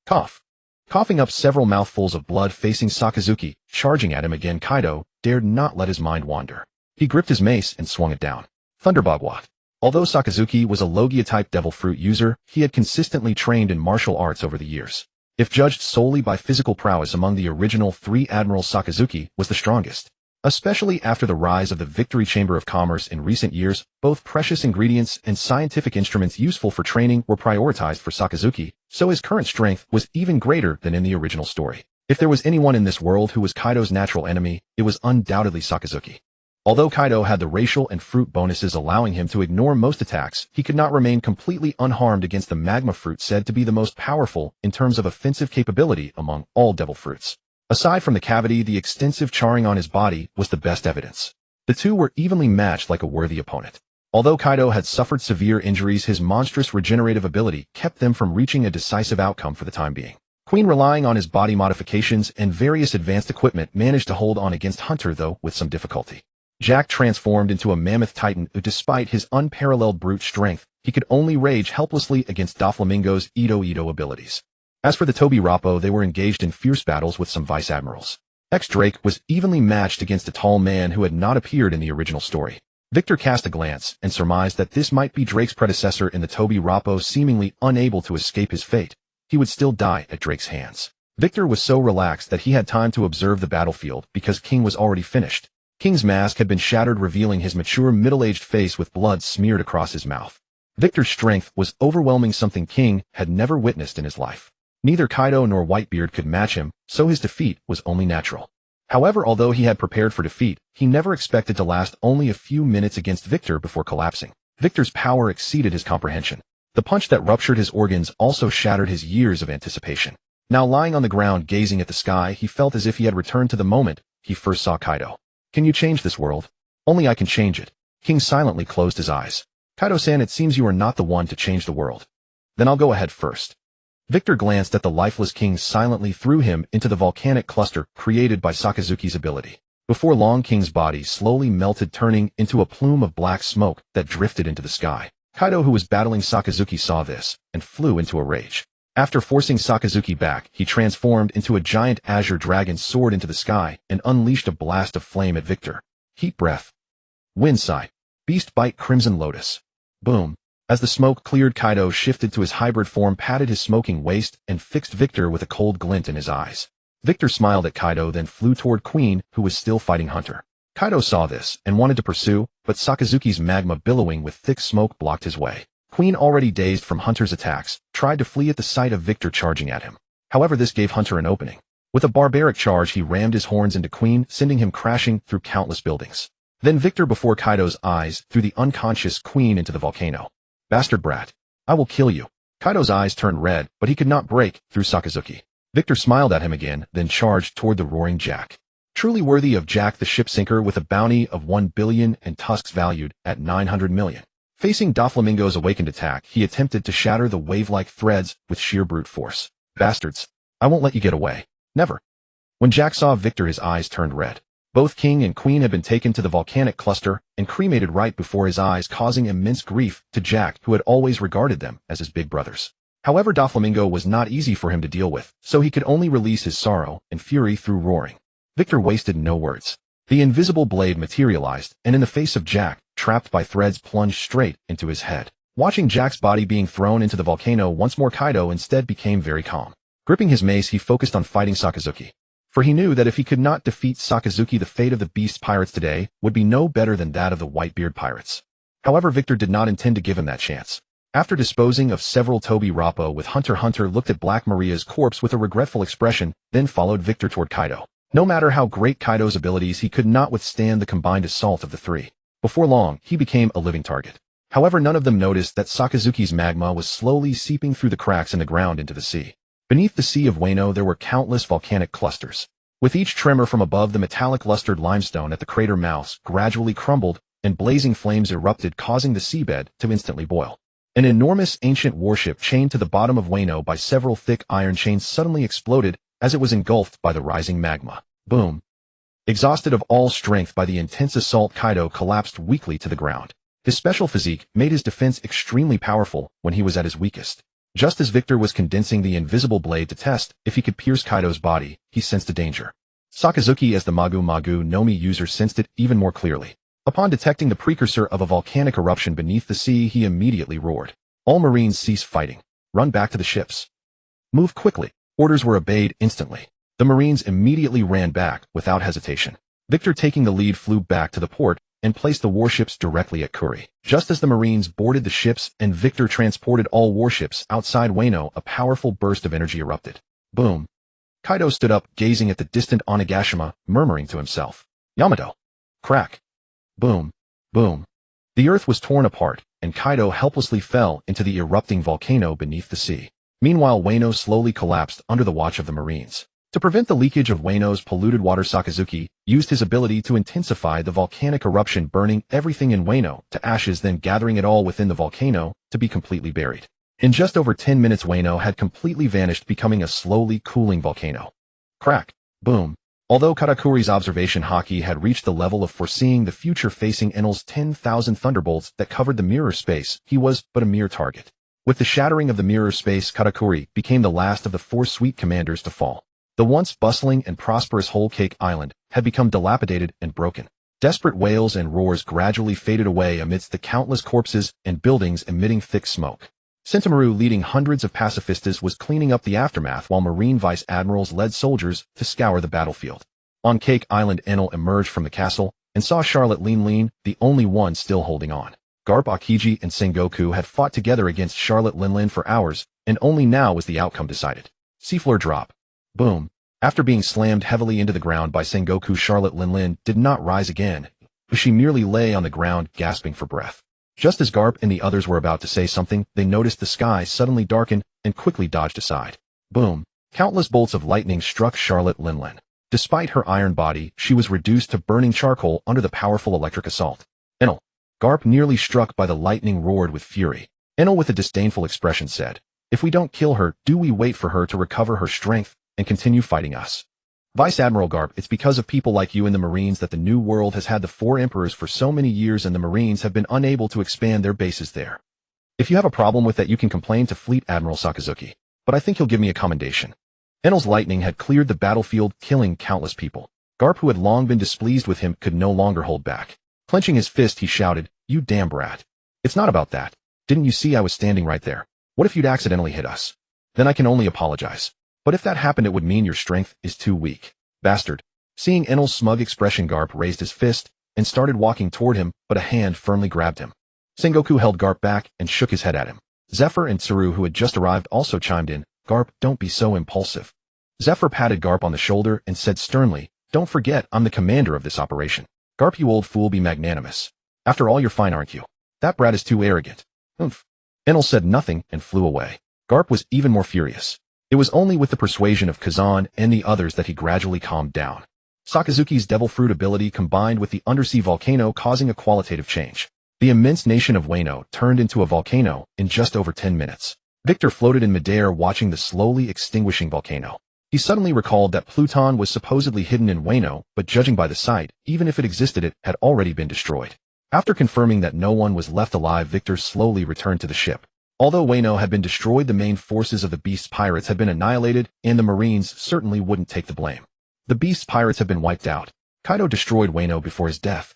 Cough. Coughing up several mouthfuls of blood, facing Sakazuki, charging at him again, Kaido dared not let his mind wander. He gripped his mace and swung it down. Thunderbogwa. Although Sakazuki was a Logia-type devil fruit user, he had consistently trained in martial arts over the years. if judged solely by physical prowess among the original three admirals, Sakazuki was the strongest. Especially after the rise of the Victory Chamber of Commerce in recent years, both precious ingredients and scientific instruments useful for training were prioritized for Sakazuki, so his current strength was even greater than in the original story. If there was anyone in this world who was Kaido's natural enemy, it was undoubtedly Sakazuki. Although Kaido had the racial and fruit bonuses allowing him to ignore most attacks, he could not remain completely unharmed against the magma fruit said to be the most powerful in terms of offensive capability among all devil fruits. Aside from the cavity, the extensive charring on his body was the best evidence. The two were evenly matched like a worthy opponent. Although Kaido had suffered severe injuries, his monstrous regenerative ability kept them from reaching a decisive outcome for the time being. Queen, relying on his body modifications and various advanced equipment, managed to hold on against Hunter, though with some difficulty. Jack transformed into a mammoth titan who, despite his unparalleled brute strength, he could only rage helplessly against Doflamingo's Ito abilities. As for the Toby Rappo, they were engaged in fierce battles with some vice admirals. Drake was evenly matched against a tall man who had not appeared in the original story. Victor cast a glance and surmised that this might be Drake's predecessor in the Toby Rappo. Seemingly unable to escape his fate, he would still die at Drake's hands. Victor was so relaxed that he had time to observe the battlefield because King was already finished. King's mask had been shattered, revealing his mature middle-aged face with blood smeared across his mouth. Victor's strength was overwhelming, something King had never witnessed in his life. Neither Kaido nor Whitebeard could match him, so his defeat was only natural. However, although he had prepared for defeat, he never expected to last only a few minutes against Victor before collapsing. Victor's power exceeded his comprehension. The punch that ruptured his organs also shattered his years of anticipation. Now lying on the ground gazing at the sky, he felt as if he had returned to the moment he first saw Kaido. Can you change this world? Only I can change it. King silently closed his eyes. Kaido-san, it seems you are not the one to change the world. Then I'll go ahead first. Victor glanced at the lifeless King, silently threw him into the volcanic cluster created by Sakazuki's ability. Before long, King's body slowly melted, turning into a plume of black smoke that drifted into the sky. Kaido, who was battling Sakazuki, saw this and flew into a rage. After forcing Sakazuki back, he transformed into a giant azure dragon, soared into the sky, and unleashed a blast of flame at Victor. Heat breath. Wind sigh. Beast bite. Crimson lotus. Boom. As the smoke cleared, Kaido shifted to his hybrid form, patted his smoking waist, and fixed Victor with a cold glint in his eyes. Victor smiled at Kaido, then flew toward Queen, who was still fighting Hunter. Kaido saw this and wanted to pursue, but Sakazuki's magma billowing with thick smoke blocked his way. Queen, already dazed from Hunter's attacks, tried to flee at the sight of Victor charging at him. However, this gave Hunter an opening. With a barbaric charge, he rammed his horns into Queen, sending him crashing through countless buildings. Then Victor, before Kaido's eyes, threw the unconscious Queen into the volcano. Bastard brat. I will kill you. Kaido's eyes turned red, but he could not break through Sakazuki. Victor smiled at him again, then charged toward the roaring Jack. Truly worthy of Jack the ship sinker, with a bounty of 1 billion and tusks valued at 900 million. Facing Doflamingo's awakened attack, he attempted to shatter the wave-like threads with sheer brute force. Bastards. I won't let you get away. Never. When Jack saw Victor, his eyes turned red. Both King and Queen had been taken to the volcanic cluster and cremated right before his eyes, causing immense grief to Jack, who had always regarded them as his big brothers. However, Doflamingo was not easy for him to deal with, so he could only release his sorrow and fury through roaring. Victor wasted no words. The invisible blade materialized, and in the face of Jack, trapped by threads, plunged straight into his head. Watching Jack's body being thrown into the volcano once more, Kaido instead became very calm. Gripping his mace, he focused on fighting Sakazuki. For he knew that if he could not defeat Sakazuki, the fate of the Beast Pirates today would be no better than that of the Whitebeard Pirates. However, Victor did not intend to give him that chance. After disposing of several Toby Rappo with Hunter, Hunter looked at Black Maria's corpse with a regretful expression, then followed Victor toward Kaido. No matter how great Kaido's abilities, he could not withstand the combined assault of the three. Before long, he became a living target. However, none of them noticed that Sakazuki's magma was slowly seeping through the cracks in the ground into the sea. Beneath the Sea of Wano, there were countless volcanic clusters. With each tremor from above, the metallic lustered limestone at the crater mouths gradually crumbled, and blazing flames erupted, causing the seabed to instantly boil. An enormous ancient warship chained to the bottom of Wano by several thick iron chains suddenly exploded as it was engulfed by the rising magma. Boom. Exhausted of all strength by the intense assault, Kaido collapsed weakly to the ground. His special physique made his defense extremely powerful when he was at his weakest. Just as Victor was condensing the invisible blade to test if he could pierce Kaido's body, he sensed a danger. Sakazuki, as the Magu Magu no Mi user, sensed it even more clearly. Upon detecting the precursor of a volcanic eruption beneath the sea, he immediately roared. All Marines, cease fighting. Run back to the ships. Move quickly. Orders were obeyed instantly. The Marines immediately ran back without hesitation. Victor, taking the lead, flew back to the port and placed the warships directly at Kuri. Just as the Marines boarded the ships and Victor transported all warships outside Wano, a powerful burst of energy erupted. Boom. Kaido stood up, gazing at the distant Onigashima, murmuring to himself, Yamato. Crack. Boom. Boom. The earth was torn apart, and Kaido helplessly fell into the erupting volcano beneath the sea. Meanwhile, Wano slowly collapsed under the watch of the Marines. To prevent the leakage of Wano's polluted water, Sakazuki used his ability to intensify the volcanic eruption, burning everything in Wano to ashes, then gathering it all within the volcano to be completely buried. In just over 10 minutes, Wano had completely vanished, becoming a slowly cooling volcano. Crack. Boom. Although Katakuri's observation Haki had reached the level of foreseeing the future, facing Enel's 10,000 thunderbolts that covered the mirror space, he was but a mere target. With the shattering of the mirror space, Katakuri became the last of the 4 sweet commanders to fall. The once bustling and prosperous Whole Cake Island had become dilapidated and broken. Desperate wails and roars gradually faded away amidst the countless corpses and buildings emitting thick smoke. Sentamaru, leading hundreds of pacifistas, was cleaning up the aftermath, while Marine Vice Admirals led soldiers to scour the battlefield. On Cake Island, Enel emerged from the castle and saw Charlotte Linlin, the only one still holding on. Garp, Akiji, and Sengoku had fought together against Charlotte Linlin for hours, and only now was the outcome decided. Seafloor drop. Boom. After being slammed heavily into the ground by Sengoku, Charlotte Linlin did not rise again. She merely lay on the ground, gasping for breath. Just as Garp and the others were about to say something, they noticed the sky suddenly darken and quickly dodged aside. Boom. Countless bolts of lightning struck Charlotte Linlin. Despite her iron body, she was reduced to burning charcoal under the powerful electric assault. Enel. Garp, nearly struck by the lightning, roared with fury. Enel, with a disdainful expression, said, "If we don't kill her, do we wait for her to recover her strength and continue fighting us?" Vice Admiral Garp, it's because of people like you in the Marines that the New World has had the 4 emperors for so many years, and the Marines have been unable to expand their bases there. If you have a problem with that, you can complain to Fleet Admiral Sakazuki, but I think he'll give me a commendation. Enel's lightning had cleared the battlefield, killing countless people. Garp, who had long been displeased with him, could no longer hold back. Clenching his fist, he shouted, "You damn brat. It's not about that. Didn't you see I was standing right there? What if you'd accidentally hit us? Then I can only apologize. But if that happened, it would mean your strength is too weak. Bastard." Seeing Enel's smug expression, Garp raised his fist and started walking toward him, but a hand firmly grabbed him. Sengoku held Garp back and shook his head at him. Zephyr and Tsuru, who had just arrived, also chimed in. "Garp, don't be so impulsive." Zephyr patted Garp on the shoulder and said sternly, "Don't forget, I'm the commander of this operation. Garp, you old fool, be magnanimous. After all, you're fine, aren't you? That brat is too arrogant." "Oomph." Enel said nothing and flew away. Garp was even more furious. It was only with the persuasion of Kazan and the others that he gradually calmed down. Sakazuki's devil fruit ability combined with the undersea volcano, causing a qualitative change. The immense nation of Wano turned into a volcano in just over 10 minutes. Victor floated in midair, watching the slowly extinguishing volcano. He suddenly recalled that Pluton was supposedly hidden in Wano, but judging by the site, even if it existed, it had already been destroyed. After confirming that no one was left alive, Victor slowly returned to the ship. Although Wano had been destroyed, the main forces of the Beast's pirates had been annihilated, and the Marines certainly wouldn't take the blame. The Beast's pirates had been wiped out. Kaido destroyed Wano before his death.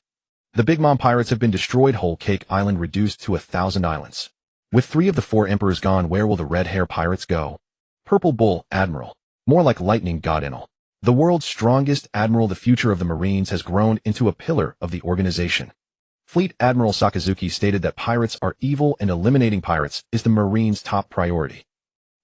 The Big Mom pirates have been destroyed, Whole Cake Island reduced to 1,000 islands. With 3 of the 4 emperors gone, where will the red hair pirates go? Purple Bull, Admiral. More like lightning, God Enel. The world's strongest admiral, the future of the Marines has grown into a pillar of the organization. Fleet Admiral Sakazuki stated that pirates are evil and eliminating pirates is the Marines' top priority.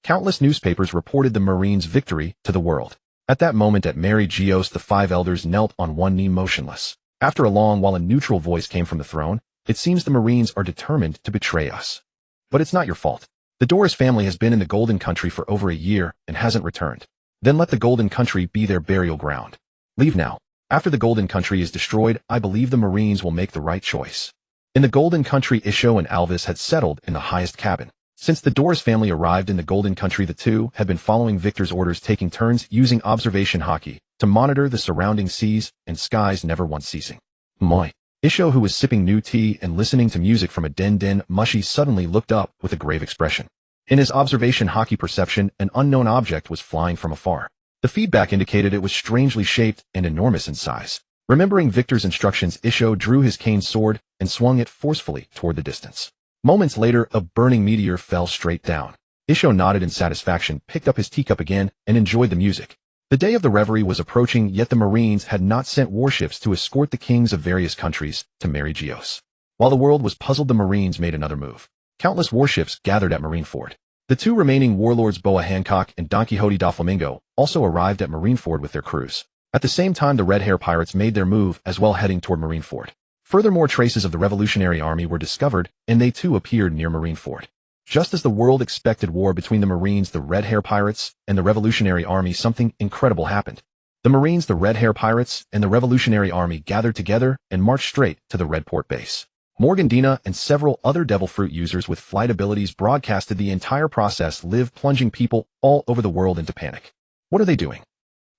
Countless newspapers reported the Marines' victory to the world. At that moment at Mary Geos, the 5 elders knelt on one knee motionless. After a long while, a neutral voice came from the throne. "It seems the Marines are determined to betray us. But it's not your fault. The Doris family has been in the Golden Country for over a year and hasn't returned. Then let the Golden Country be their burial ground. Leave now. After the Golden Country is destroyed, I believe the Marines will make the right choice." In the Golden Country, Isho and Alvis had settled in the highest cabin. Since the Doris family arrived in the Golden Country, the two had been following Victor's orders, taking turns using observation Haki to monitor the surrounding seas and skies, never once ceasing. Moi. Isho, who was sipping new tea and listening to music from a den mushy, suddenly looked up with a grave expression. In his observation Haki perception, an unknown object was flying from afar. The feedback indicated it was strangely shaped and enormous in size. Remembering Victor's instructions, Isho drew his cane sword and swung it forcefully toward the distance. Moments later, a burning meteor fell straight down. Isho nodded in satisfaction, picked up his teacup again, and enjoyed the music. The day of the reverie was approaching, yet the Marines had not sent warships to escort the kings of various countries to Mary Geos. While the world was puzzled, the Marines made another move. Countless warships gathered at Marineford. The two remaining warlords Boa Hancock and Don Quixote da Flamingo also arrived at Marineford with their crews. At the same time, the Red Hair pirates made their move as well, heading toward Marineford. Furthermore, traces of the Revolutionary Army were discovered, and they too appeared near Marineford. Just as the world expected war between the Marines, the Red Hair pirates, and the Revolutionary Army, something incredible happened. The Marines, the Red Hair pirates, and the Revolutionary Army gathered together and marched straight to the Redport base. Morgandina and several other Devil Fruit users with flight abilities broadcasted the entire process live, plunging people all over the world into panic. What are they doing?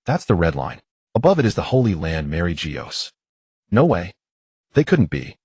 That's the red line. Above it is the Holy Land Mary Geos. No way. They couldn't be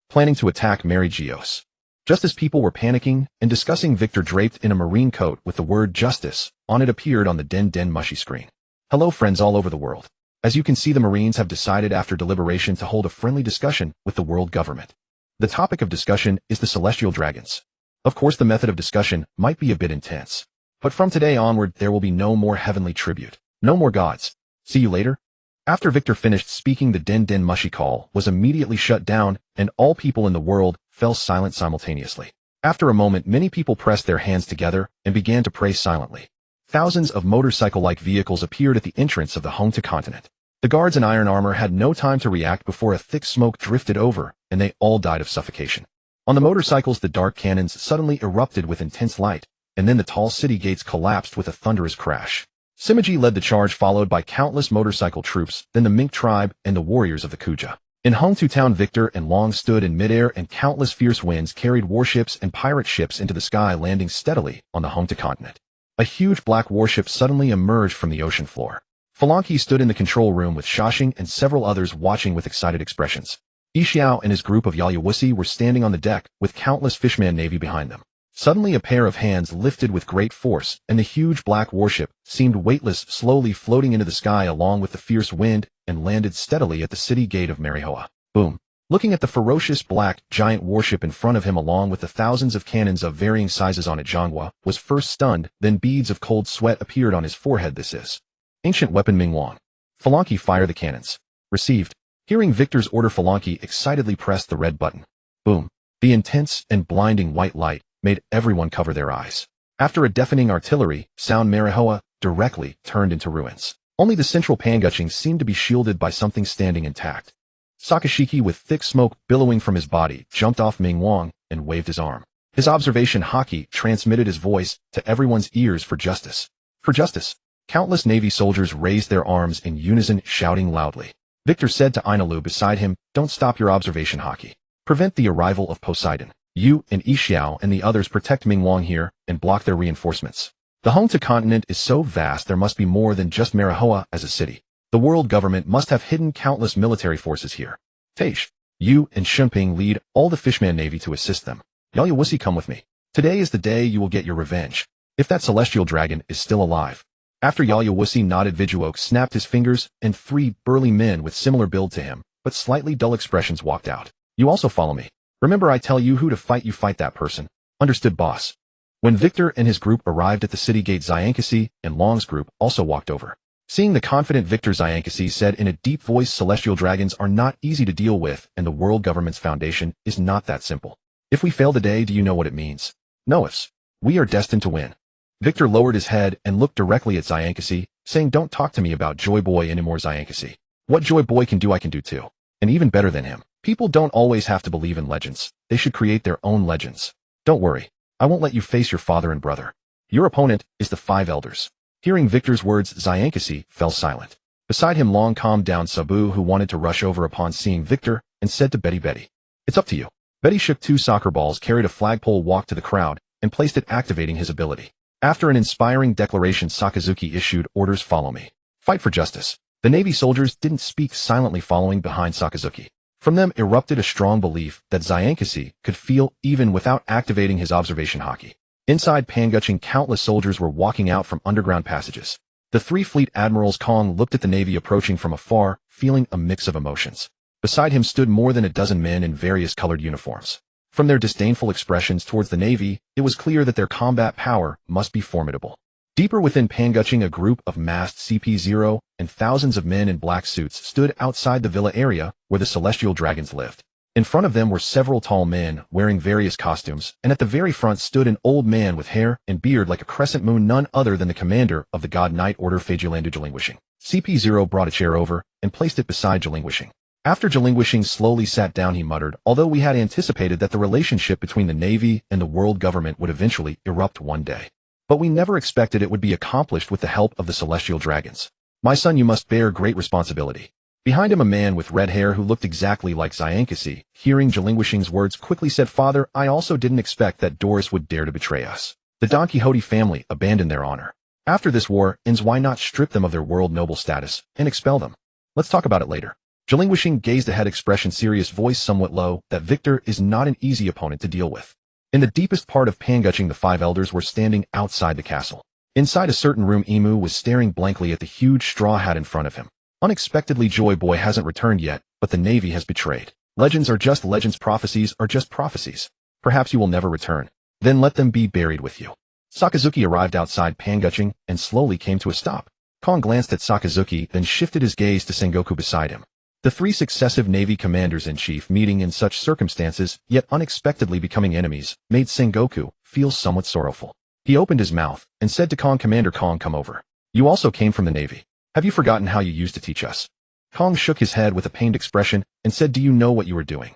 planning to attack Mary Geos. Just as people were panicking and discussing, Victor, draped in a marine coat with the word justice on it, appeared on the Den Mushy screen. Hello friends all over the world. As you can see, the Marines have decided after deliberation to hold a friendly discussion with the world government. The topic of discussion is the celestial dragons. Of course, the method of discussion might be a bit intense, but from today onward there will be no more heavenly tribute, no more gods. See you later. After Victor finished speaking, the Den Mushy call was immediately shut down, and all people in the world fell silent simultaneously. After a moment, many people pressed their hands together and began to pray silently. Thousands of motorcycle-like vehicles appeared at the entrance of the home to continent. The guards in iron armor had no time to react before a thick smoke drifted over, and they all died of suffocation. On the motorcycles, the dark cannons suddenly erupted with intense light, and then the tall city gates collapsed with a thunderous crash. Simaji led the charge, followed by countless motorcycle troops, then the Mink tribe and the warriors of the Kuja. In home to town, Victor and Long stood in midair, and countless fierce winds carried warships and pirate ships into the sky, landing steadily on the home to continent. A huge black warship suddenly emerged from the ocean floor. Falanki stood in the control room with Shashing and several others watching with excited expressions. Ishiao and his group of Yayawusi were standing on the deck with countless fishman navy behind them. Suddenly a pair of hands lifted with great force, and the huge black warship seemed weightless, slowly floating into the sky along with the fierce wind, and landed steadily at the city gate of Marihoa. Boom! Looking at the ferocious black giant warship in front of him along with the thousands of cannons of varying sizes on it, Zhonghua was first stunned, then beads of cold sweat appeared on his forehead. This is ancient weapon Ming Wang. Falanki, fire the cannons. Received. Hearing Victor's order, Falanki excitedly pressed the red button. Boom! The intense and blinding white light made everyone cover their eyes. After a deafening artillery sound, Marihoa directly turned into ruins. Only the central Panguching seemed to be shielded by something standing intact. Sakazuki, with thick smoke billowing from his body, jumped off Ming Wang and waved his arm. His observation Haki transmitted his voice to everyone's ears. For justice. For justice. Countless Navy soldiers raised their arms in unison, shouting loudly. Victor said to Inalu beside him, "Don't stop your observation, Haki. Prevent the arrival of Poseidon. You and Ishiao and the others protect Ming Wang here and block their reinforcements. The home to continent is so vast there must be more than just Marihoa as a city. The world government must have hidden countless military forces here. Taish, you and Shunping lead all the Fishman Navy to assist them. Yayawusi, come with me. Today is the day you will get your revenge. If that celestial dragon is still alive." After Yayawusi nodded, Vijuok snapped his fingers, and 3 burly men with similar build to him, but slightly dull expressions, walked out. "You also follow me. Remember, I tell you who to fight, you fight that person. Understood, boss?" When Victor and his group arrived at the city gate, Zyankasi and Long's group also walked over. Seeing the confident Victor, Zyankasi said in a deep voice, "Celestial dragons are not easy to deal with, and the world government's foundation is not that simple. If we fail today, do you know what it means? No ifs. We are destined to win." Victor lowered his head and looked directly at Zyankasi, saying, "Don't talk to me about Joy Boy anymore, Zyankasi. What Joy Boy can do, I can do too. And even better than him. People don't always have to believe in legends. They should create their own legends. Don't worry. I won't let you face your father and brother. Your opponent is the 5 elders." Hearing Victor's words, Zyankasi fell silent. Beside him, Long calmed down Sabu, who wanted to rush over upon seeing Victor, and said to Betty, "It's up to you." Betty shook 2 soccer balls, carried a flagpole, walked to the crowd, and placed it, activating his ability. After an inspiring declaration, Sakazuki issued orders, "Follow me. Fight for justice." The Navy soldiers didn't speak, silently following behind Sakazuki. From them erupted a strong belief that Zyankasi could feel even without activating his observation Haki. Inside Panguching, countless soldiers were walking out from underground passages. The 3 fleet admirals Kong looked at the Navy approaching from afar, feeling a mix of emotions. Beside him stood more than a dozen men in various colored uniforms. From their disdainful expressions towards the Navy, it was clear that their combat power must be formidable. Deeper within Panguching, a group of masked CP0 and thousands of men in black suits stood outside the villa area where the celestial dragons lived. In front of them were several tall men wearing various costumes, and at the very front stood an old man with hair and beard like a crescent moon, none other than the commander of the God Knight Order Fagelandu Jalinguishing. CP0 brought a chair over and placed it beside Jalinguishing. After Jalinguishing slowly sat down, he muttered, "Although we had anticipated that the relationship between the Navy and the world government would eventually erupt one day. But we never expected it would be accomplished with the help of the celestial dragons. My son, you must bear great responsibility." Behind him, a man with red hair who looked exactly like Xiankasi, hearing Jalinguishing's words, quickly said, "Father, I also didn't expect that Doris would dare to betray us. The Don Quixote family abandoned their honor. After this war ends, why not strip them of their world noble status and expel them? Let's talk about it later." Jalinguishing gazed ahead, expression serious, voice somewhat low. That Victor is not an easy opponent to deal with. In the deepest part of Panguching, the 5 elders were standing outside the castle. Inside a certain room, Emu was staring blankly at the huge straw hat in front of him. Unexpectedly, Joy Boy hasn't returned yet, but the Navy has betrayed. Legends are just legends, prophecies are just prophecies. Perhaps you will never return. Then let them be buried with you. Sakazuki arrived outside Panguching and slowly came to a stop. Kong glanced at Sakazuki, then shifted his gaze to Sengoku beside him. The 3 successive Navy commanders-in-chief meeting in such circumstances, yet unexpectedly becoming enemies, made Sengoku feel somewhat sorrowful. He opened his mouth and said to Kong, "Commander Kong, come over. You also came from the Navy. Have you forgotten how you used to teach us?" Kong shook his head with a pained expression and said, "Do you know what you are doing?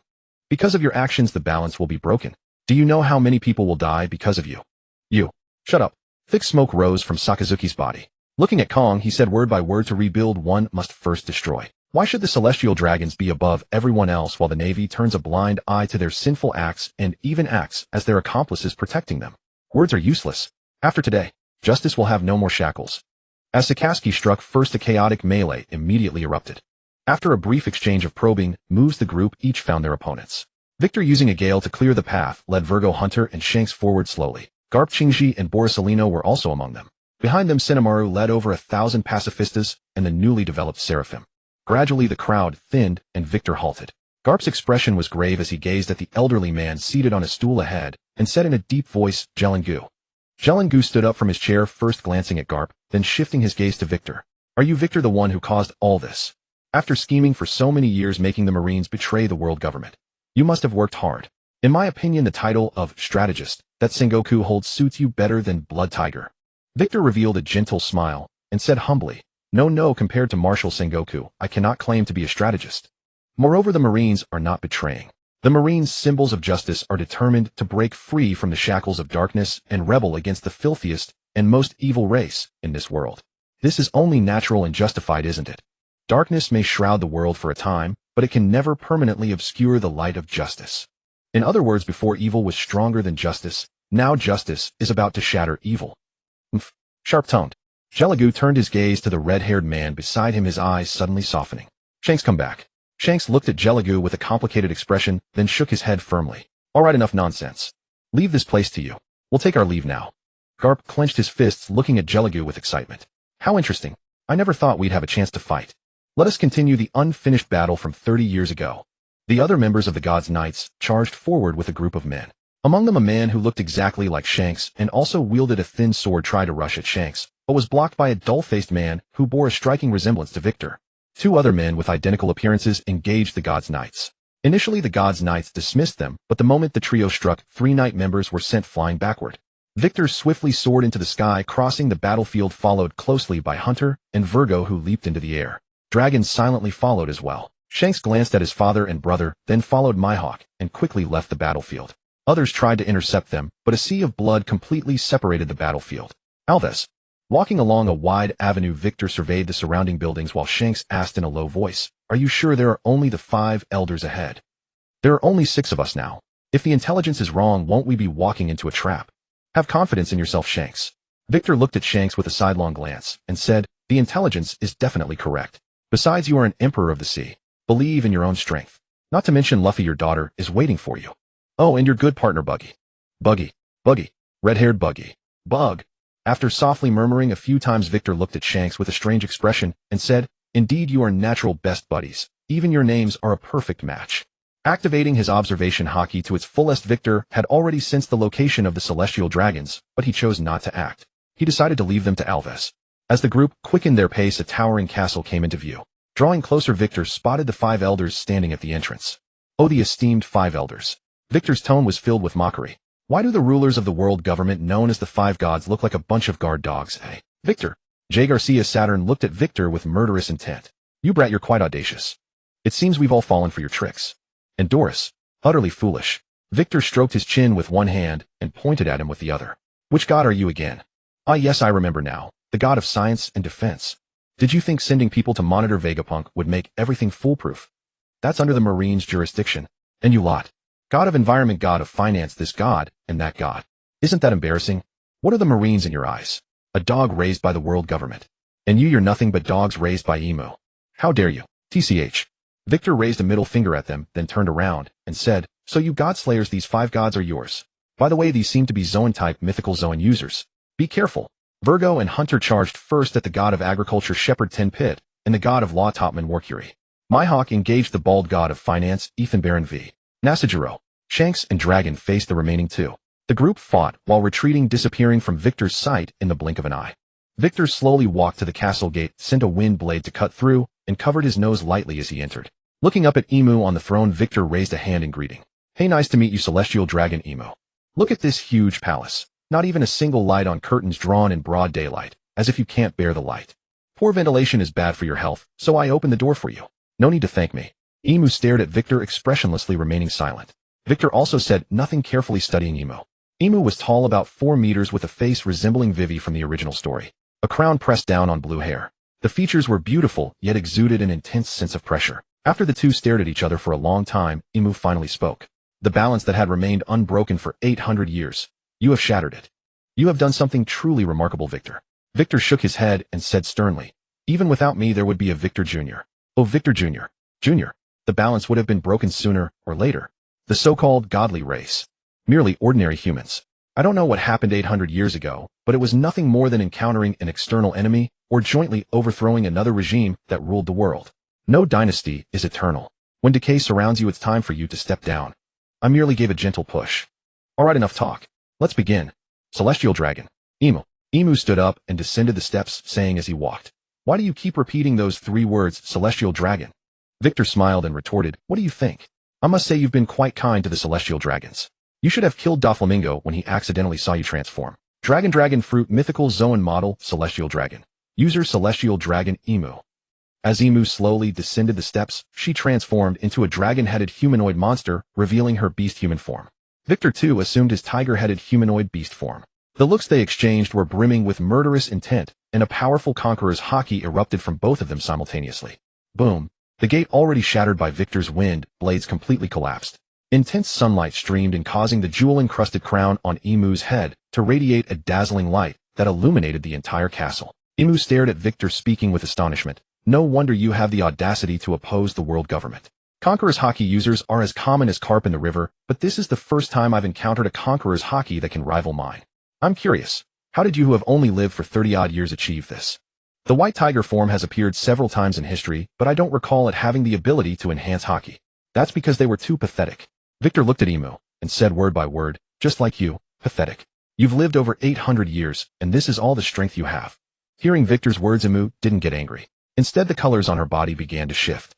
Because of your actions, the balance will be broken. Do you know how many people will die because of you?" "You." "Shut up." Thick smoke rose from Sakazuki's body. Looking at Kong, he said word by word, "To rebuild, one must first destroy. Why should the celestial dragons be above everyone else while the Navy turns a blind eye to their sinful acts and even acts as their accomplices protecting them? Words are useless. After today, justice will have no more shackles." As Sakazuki struck first, a chaotic melee immediately erupted. After a brief exchange of probing moves, the group each found their opponents. Victor, using a gale to clear the path, led Virgo Hunter and Shanks forward slowly. Garp Chingji and Borisolino were also among them. Behind them, Senamaru led over 1,000 pacifistas and the newly developed Seraphim. Gradually the crowd thinned and Victor halted. Garp's expression was grave as he gazed at the elderly man seated on a stool ahead and said in a deep voice, "Jalingu." Jalingu stood up from his chair, first glancing at Garp, then shifting his gaze to Victor. "Are you, Victor, the one who caused all this? After scheming for so many years, making the Marines betray the world government? You must have worked hard. In my opinion, the title of strategist that Sengoku holds suits you better than Blood Tiger." Victor revealed a gentle smile and said humbly, No, compared to Marshal Sengoku, I cannot claim to be a strategist. Moreover, the Marines are not betraying. The Marines, symbols of justice, are determined to break free from the shackles of darkness and rebel against the filthiest and most evil race in this world. This is only natural and justified, isn't it? Darkness may shroud the world for a time, but it can never permanently obscure the light of justice. In other words, before evil was stronger than justice, now justice is about to shatter evil. Sharp-toned. Jalingu turned his gaze to the red-haired man beside him, his eyes suddenly softening. "Shanks, come back." Shanks looked at Jalingu with a complicated expression, then shook his head firmly. "All right, enough nonsense. Leave this place to you. We'll take our leave now." Garp clenched his fists, looking at Jalingu with excitement. "How interesting. I never thought we'd have a chance to fight. Let us continue the unfinished battle from 30 years ago." The other members of the God's Knights charged forward with a group of men. Among them, a man who looked exactly like Shanks and also wielded a thin sword tried to rush at Shanks, but was blocked by a dull-faced man who bore a striking resemblance to Victor. 2 other men with identical appearances engaged the God's Knights. Initially, the God's Knights dismissed them, but the moment the trio struck, 3 Knight members were sent flying backward. Victor swiftly soared into the sky, crossing the battlefield, followed closely by Hunter and Virgo, who leaped into the air. Dragons silently followed as well. Shanks glanced at his father and brother, then followed Mihawk, and quickly left the battlefield. Others tried to intercept them, but a sea of blood completely separated the battlefield. Alves. Walking along a wide avenue, Victor surveyed the surrounding buildings while Shanks asked in a low voice, "Are you sure there are only the 5 elders ahead? There are only 6 of us now. If the intelligence is wrong, won't we be walking into a trap? Have confidence in yourself, Shanks." Victor looked at Shanks with a sidelong glance and said, "The intelligence is definitely correct. Besides, you are an emperor of the sea. Believe in your own strength. Not to mention Luffy, your daughter, is waiting for you. Oh, and your good partner, Buggy. Buggy. Red-haired Buggy. Bug." After softly murmuring a few times, Victor looked at Shanks with a strange expression and said, "Indeed, you are natural best buddies. Even your names are a perfect match." Activating his observation Haki to its fullest, Victor had already sensed the location of the celestial dragons, but he chose not to act. He decided to leave them to Alves. As the group quickened their pace, a towering castle came into view. Drawing closer, Victor spotted the 5 elders standing at the entrance. Oh, the esteemed 5 elders. Victor's tone was filled with mockery. Why do the rulers of the world government known as the 5 gods look like a bunch of guard dogs, eh? Victor. J. Garcia Saturn looked at Victor with murderous intent. You brat, you're quite audacious. It seems we've all fallen for your tricks. And Doris. Utterly foolish. Victor stroked his chin with one hand and pointed at him with the other. Which god are you again? Ah, yes, I remember now. The god of science and defense. Did you think sending people to monitor Vegapunk would make everything foolproof? That's under the Marines' jurisdiction. And you lot. God of environment, god of finance, this god and that god. Isn't that embarrassing? What are the Marines in your eyes? A dog raised by the world government. And you're nothing but dogs raised by Emu. How dare you? TCH. Victor raised a middle finger at them, then turned around and said, so you god slayers, these 5 gods are yours. By the way, these seem to be Zoan-type mythical Zoan users. Be careful. Virgo and Hunter charged first at the god of agriculture Shepherd Ten Pit and the god of law Topman Warcury. Mihawk engaged the bald god of finance Ethan Baron V. Nasajiro. Shanks and Dragon faced the remaining 2. The group fought while retreating, disappearing from Victor's sight in the blink of an eye. Victor slowly walked to the castle gate, sent a wind blade to cut through, and covered his nose lightly as he entered. Looking up at Emu on the throne, Victor raised a hand in greeting. Hey, nice to meet you, Celestial Dragon Emu. Look at this huge palace. Not even a single light on, curtains drawn in broad daylight, as if you can't bear the light. Poor ventilation is bad for your health, so I opened the door for you. No need to thank me. Emu stared at Victor, expressionlessly remaining silent. Victor also said nothing, carefully studying Emu. Emu was tall, about 4 meters, with a face resembling Vivi from the original story. A crown pressed down on blue hair. The features were beautiful, yet exuded an intense sense of pressure. After the two stared at each other for a long time, Emu finally spoke. The balance that had remained unbroken for 800 years. You have shattered it. You have done something truly remarkable, Victor. Victor shook his head and said sternly, even without me there would be a Victor Jr. Oh, Victor Jr. Jr. The balance would have been broken sooner or later. The so-called godly race. Merely ordinary humans. I don't know what happened 800 years ago, but it was nothing more than encountering an external enemy or jointly overthrowing another regime that ruled the world. No dynasty is eternal. When decay surrounds you, it's time for you to step down. I merely gave a gentle push. Alright, enough talk. Let's begin. Celestial Dragon. Emu. Emu stood up and descended the steps, saying as he walked, why do you keep repeating those 3 words, Celestial Dragon? Victor smiled and retorted, what do you think? I must say you've been quite kind to the Celestial Dragons. You should have killed Doflamingo when he accidentally saw you transform. Dragon Fruit Mythical Zoan Model Celestial Dragon. User Celestial Dragon Emu. As Emu slowly descended the steps, she transformed into a dragon-headed humanoid monster, revealing her beast-human form. Victor too assumed his tiger-headed humanoid beast form. The looks they exchanged were brimming with murderous intent, and a powerful conqueror's haki erupted from both of them simultaneously. Boom. The gate, already shattered by Victor's wind blades, completely collapsed. Intense sunlight streamed in, causing the jewel-encrusted crown on Emu's head to radiate a dazzling light that illuminated the entire castle. Emu stared at Victor, speaking with astonishment. No wonder you have the audacity to oppose the world government. Conqueror's haki users are as common as carp in the river, but this is the first time I've encountered a conqueror's haki that can rival mine. I'm curious, how did you who have only lived for 30-odd years achieve this? The white tiger form has appeared several times in history, but I don't recall it having the ability to enhance haki. That's because they were too pathetic. Victor looked at Emu and said word by word, just like you, pathetic. You've lived over 800 years, and this is all the strength you have. Hearing Victor's words, Emu didn't get angry. Instead, the colors on her body began to shift.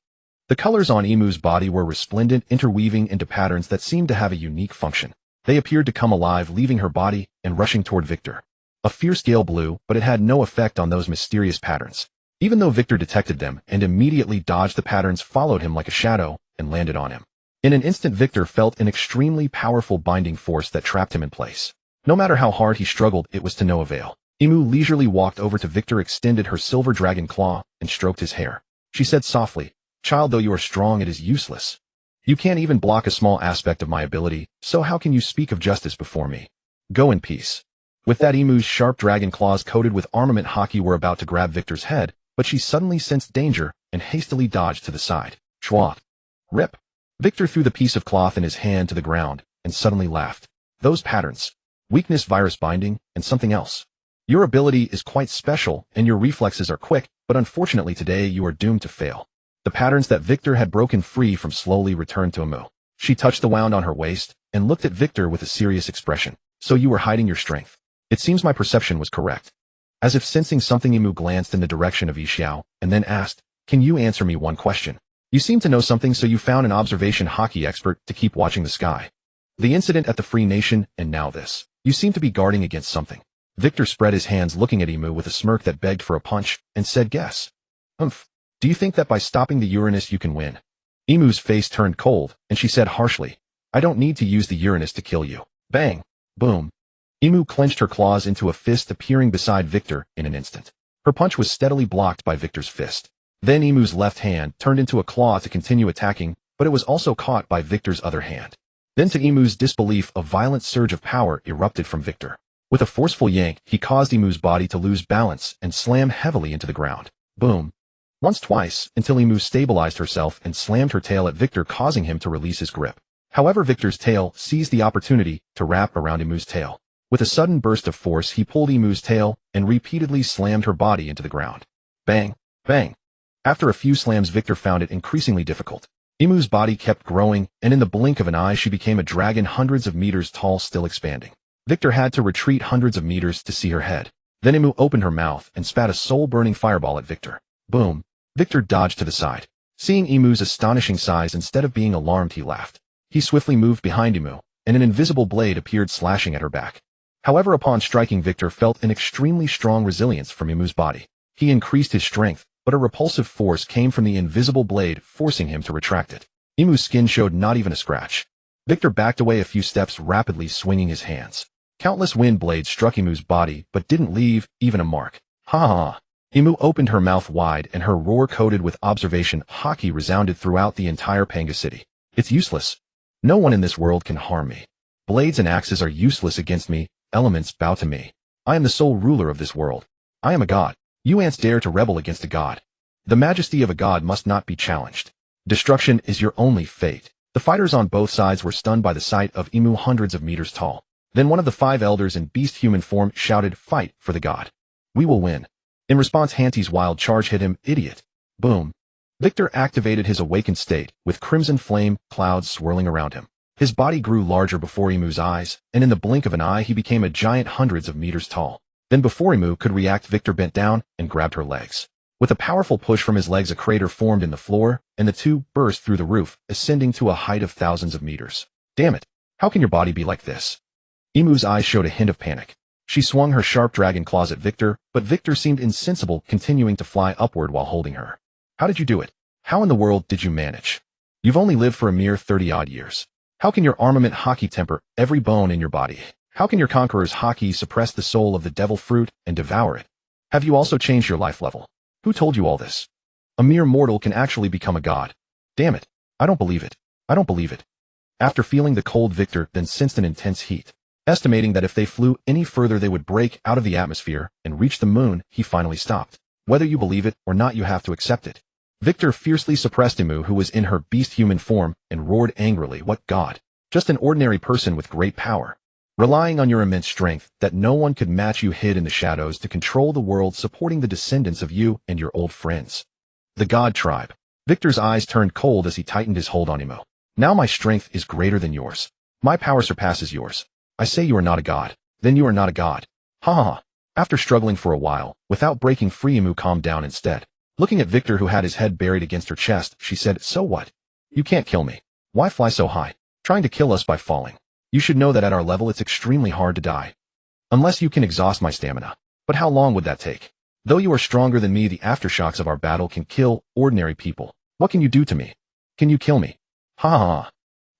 The colors on Emu's body were resplendent, interweaving into patterns that seemed to have a unique function. They appeared to come alive, leaving her body and rushing toward Victor. A fierce gale blew, but it had no effect on those mysterious patterns. Even though Victor detected them and immediately dodged, the patterns followed him like a shadow and landed on him. In an instant, Victor felt an extremely powerful binding force that trapped him in place. No matter how hard he struggled, it was to no avail. Emu leisurely walked over to Victor, extended her silver dragon claw, and stroked his hair. She said softly, child, though you are strong, it is useless. You can't even block a small aspect of my ability, so how can you speak of justice before me? Go in peace. With that, Emu's sharp dragon claws coated with armament haki were about to grab Victor's head, but she suddenly sensed danger and hastily dodged to the side. Chwat. Rip. Victor threw the piece of cloth in his hand to the ground and suddenly laughed. Those patterns. Weakness, virus binding, and something else. Your ability is quite special and your reflexes are quick, but unfortunately today you are doomed to fail. The patterns that Victor had broken free from slowly returned to Emu. She touched the wound on her waist and looked at Victor with a serious expression. So you were hiding your strength. It seems my perception was correct. As if sensing something, Imu glanced in the direction of Yixiao and then asked, can you answer me one question? You seem to know something, so you found an observation Haki expert to keep watching the sky. The incident at the Free Nation and now this. You seem to be guarding against something. Victor spread his hands looking at Imu with a smirk that begged for a punch and said, guess. Do you think that by stopping the Uranus you can win? Imu's face turned cold and she said harshly, I don't need to use the Uranus to kill you. Bang. Boom. Imu clenched her claws into a fist, appearing beside Victor in an instant. Her punch was steadily blocked by Victor's fist. Then Imu's left hand turned into a claw to continue attacking, but it was also caught by Victor's other hand. Then, to Imu's disbelief, a violent surge of power erupted from Victor. With a forceful yank, he caused Imu's body to lose balance and slam heavily into the ground. Boom. Once, twice, until Imu stabilized herself and slammed her tail at Victor, causing him to release his grip. However, Victor's tail seized the opportunity to wrap around Imu's tail. With a sudden burst of force, he pulled Imu's tail and repeatedly slammed her body into the ground. Bang. Bang. After a few slams, Victor found it increasingly difficult. Imu's body kept growing, and in the blink of an eye she became a dragon hundreds of meters tall, still expanding. Victor had to retreat hundreds of meters to see her head. Then Imu opened her mouth and spat a soul-burning fireball at Victor. Boom. Victor dodged to the side. Seeing Imu's astonishing size, instead of being alarmed, he laughed. He swiftly moved behind Imu, and an invisible blade appeared, slashing at her back. However, upon striking, Victor felt an extremely strong resilience from Imu's body. He increased his strength, but a repulsive force came from the invisible blade, forcing him to retract it. Imu's skin showed not even a scratch. Victor backed away a few steps, rapidly swinging his hands. Countless wind blades struck Imu's body, but didn't leave even a mark. Ha ha. Imu opened her mouth wide, and her roar, coated with observation Haki, resounded throughout the entire Panga city. It's useless. No one in this world can harm me. Blades and axes are useless against me. Elements bow to me. I am the sole ruler of this world. I am a god. You ants dare to rebel against a god. The majesty of a god must not be challenged. Destruction is your only fate. The fighters on both sides were stunned by the sight of Imu hundreds of meters tall. Then one of the 5 elders in beast-human form shouted, fight for the god. We will win. In response, Hanti's wild charge hit him. Idiot. Boom. Victor activated his awakened state, with crimson flame clouds swirling around him. His body grew larger before Imu's eyes, and in the blink of an eye he became a giant hundreds of meters tall. Then before Imu could react, Victor bent down and grabbed her legs. With a powerful push from his legs, a crater formed in the floor, and the two burst through the roof, ascending to a height of thousands of meters. Damn it. How can your body be like this? Imu's eyes showed a hint of panic. She swung her sharp dragon claws at Victor, but Victor seemed insensible, continuing to fly upward while holding her. How did you do it? How in the world did you manage? You've only lived for a mere 30-odd years. How can your armament Haki temper every bone in your body? How can your conqueror's Haki suppress the soul of the devil fruit and devour it? Have you also changed your life level? Who told you all this? A mere mortal can actually become a god. Damn it. I don't believe it. I don't believe it. After feeling the cold, Victor then sensed an intense heat. Estimating that if they flew any further they would break out of the atmosphere and reach the moon, he finally stopped. Whether you believe it or not, you have to accept it. Victor fiercely suppressed Imu, who was in her beast-human form, and roared angrily, what god? Just an ordinary person with great power. Relying on your immense strength that no one could match, you hid in the shadows to control the world, supporting the descendants of you and your old friends. The god tribe. Victor's eyes turned cold as he tightened his hold on Imu. Now my strength is greater than yours. My power surpasses yours. I say you are not a god. Then you are not a god. Ha ha ha. After struggling for a while, without breaking free, Imu calmed down instead. Looking at Victor, who had his head buried against her chest, she said, so what? You can't kill me. Why fly so high? Trying to kill us by falling. You should know that at our level it's extremely hard to die. Unless you can exhaust my stamina. But how long would that take? Though you are stronger than me, the aftershocks of our battle can kill ordinary people. What can you do to me? Can you kill me? Ha ha ha.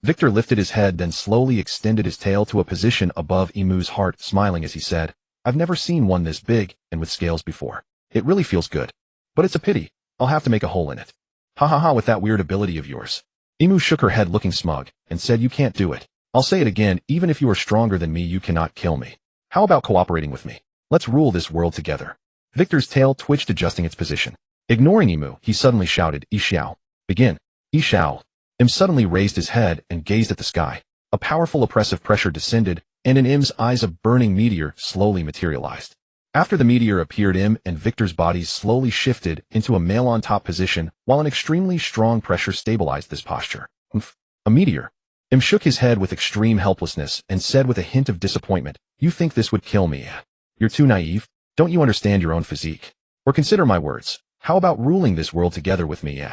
Victor lifted his head, then slowly extended his tail to a position above Imu's heart, smiling as he said, I've never seen one this big and with scales before. It really feels good. But it's a pity. I'll have to make a hole in it. Ha ha ha, with that weird ability of yours. Imu shook her head, looking smug, and said, you can't do it. I'll say it again, even if you are stronger than me, you cannot kill me. How about cooperating with me? Let's rule this world together. Victor's tail twitched, adjusting its position. Ignoring Imu, he suddenly shouted, Yixiao. Begin. Yixiao. Im suddenly raised his head and gazed at the sky. A powerful oppressive pressure descended, and in Im's eyes a burning meteor slowly materialized. After the meteor appeared, Im and Victor's bodies slowly shifted into a male on top position, while an extremely strong pressure stabilized this posture. A meteor. Im shook his head with extreme helplessness and said with a hint of disappointment, "You think this would kill me? You're too naive. Don't you understand your own physique? Or consider my words. How about ruling this world together with me?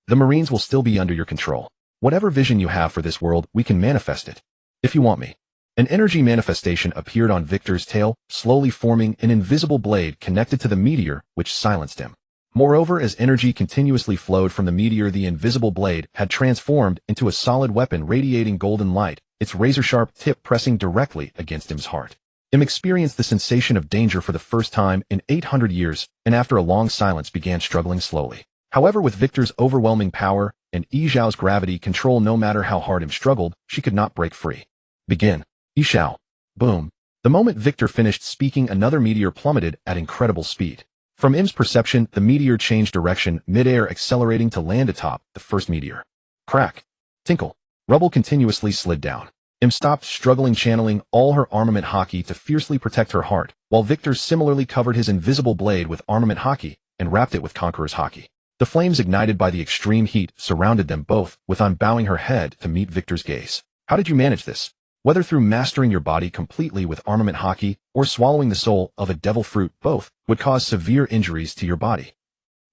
The Marines will still be under your control. Whatever vision you have for this world, we can manifest it. If you want me." An energy manifestation appeared on Victor's tail, slowly forming an invisible blade connected to the meteor, which silenced him. Moreover, as energy continuously flowed from the meteor, the invisible blade had transformed into a solid weapon radiating golden light, its razor-sharp tip pressing directly against Im's heart. Im experienced the sensation of danger for the first time in 800 years, and after a long silence began struggling slowly. However, with Victor's overwhelming power and Yi Zhao's gravity control, no matter how hard Im struggled, she could not break free. Begin. Yi Zhao. Boom. The moment Victor finished speaking, another meteor plummeted at incredible speed. From Im's perception, the meteor changed direction, mid-air accelerating to land atop the first meteor. Crack. Tinkle. Rubble continuously slid down. Im stopped struggling, channeling all her armament Haki to fiercely protect her heart, while Victor similarly covered his invisible blade with armament Haki and wrapped it with Conqueror's Haki. The flames ignited by the extreme heat surrounded them both, with Im bowing her head to meet Victor's gaze. How did you manage this? Whether through mastering your body completely with armament Haki or swallowing the soul of a devil fruit, both would cause severe injuries to your body.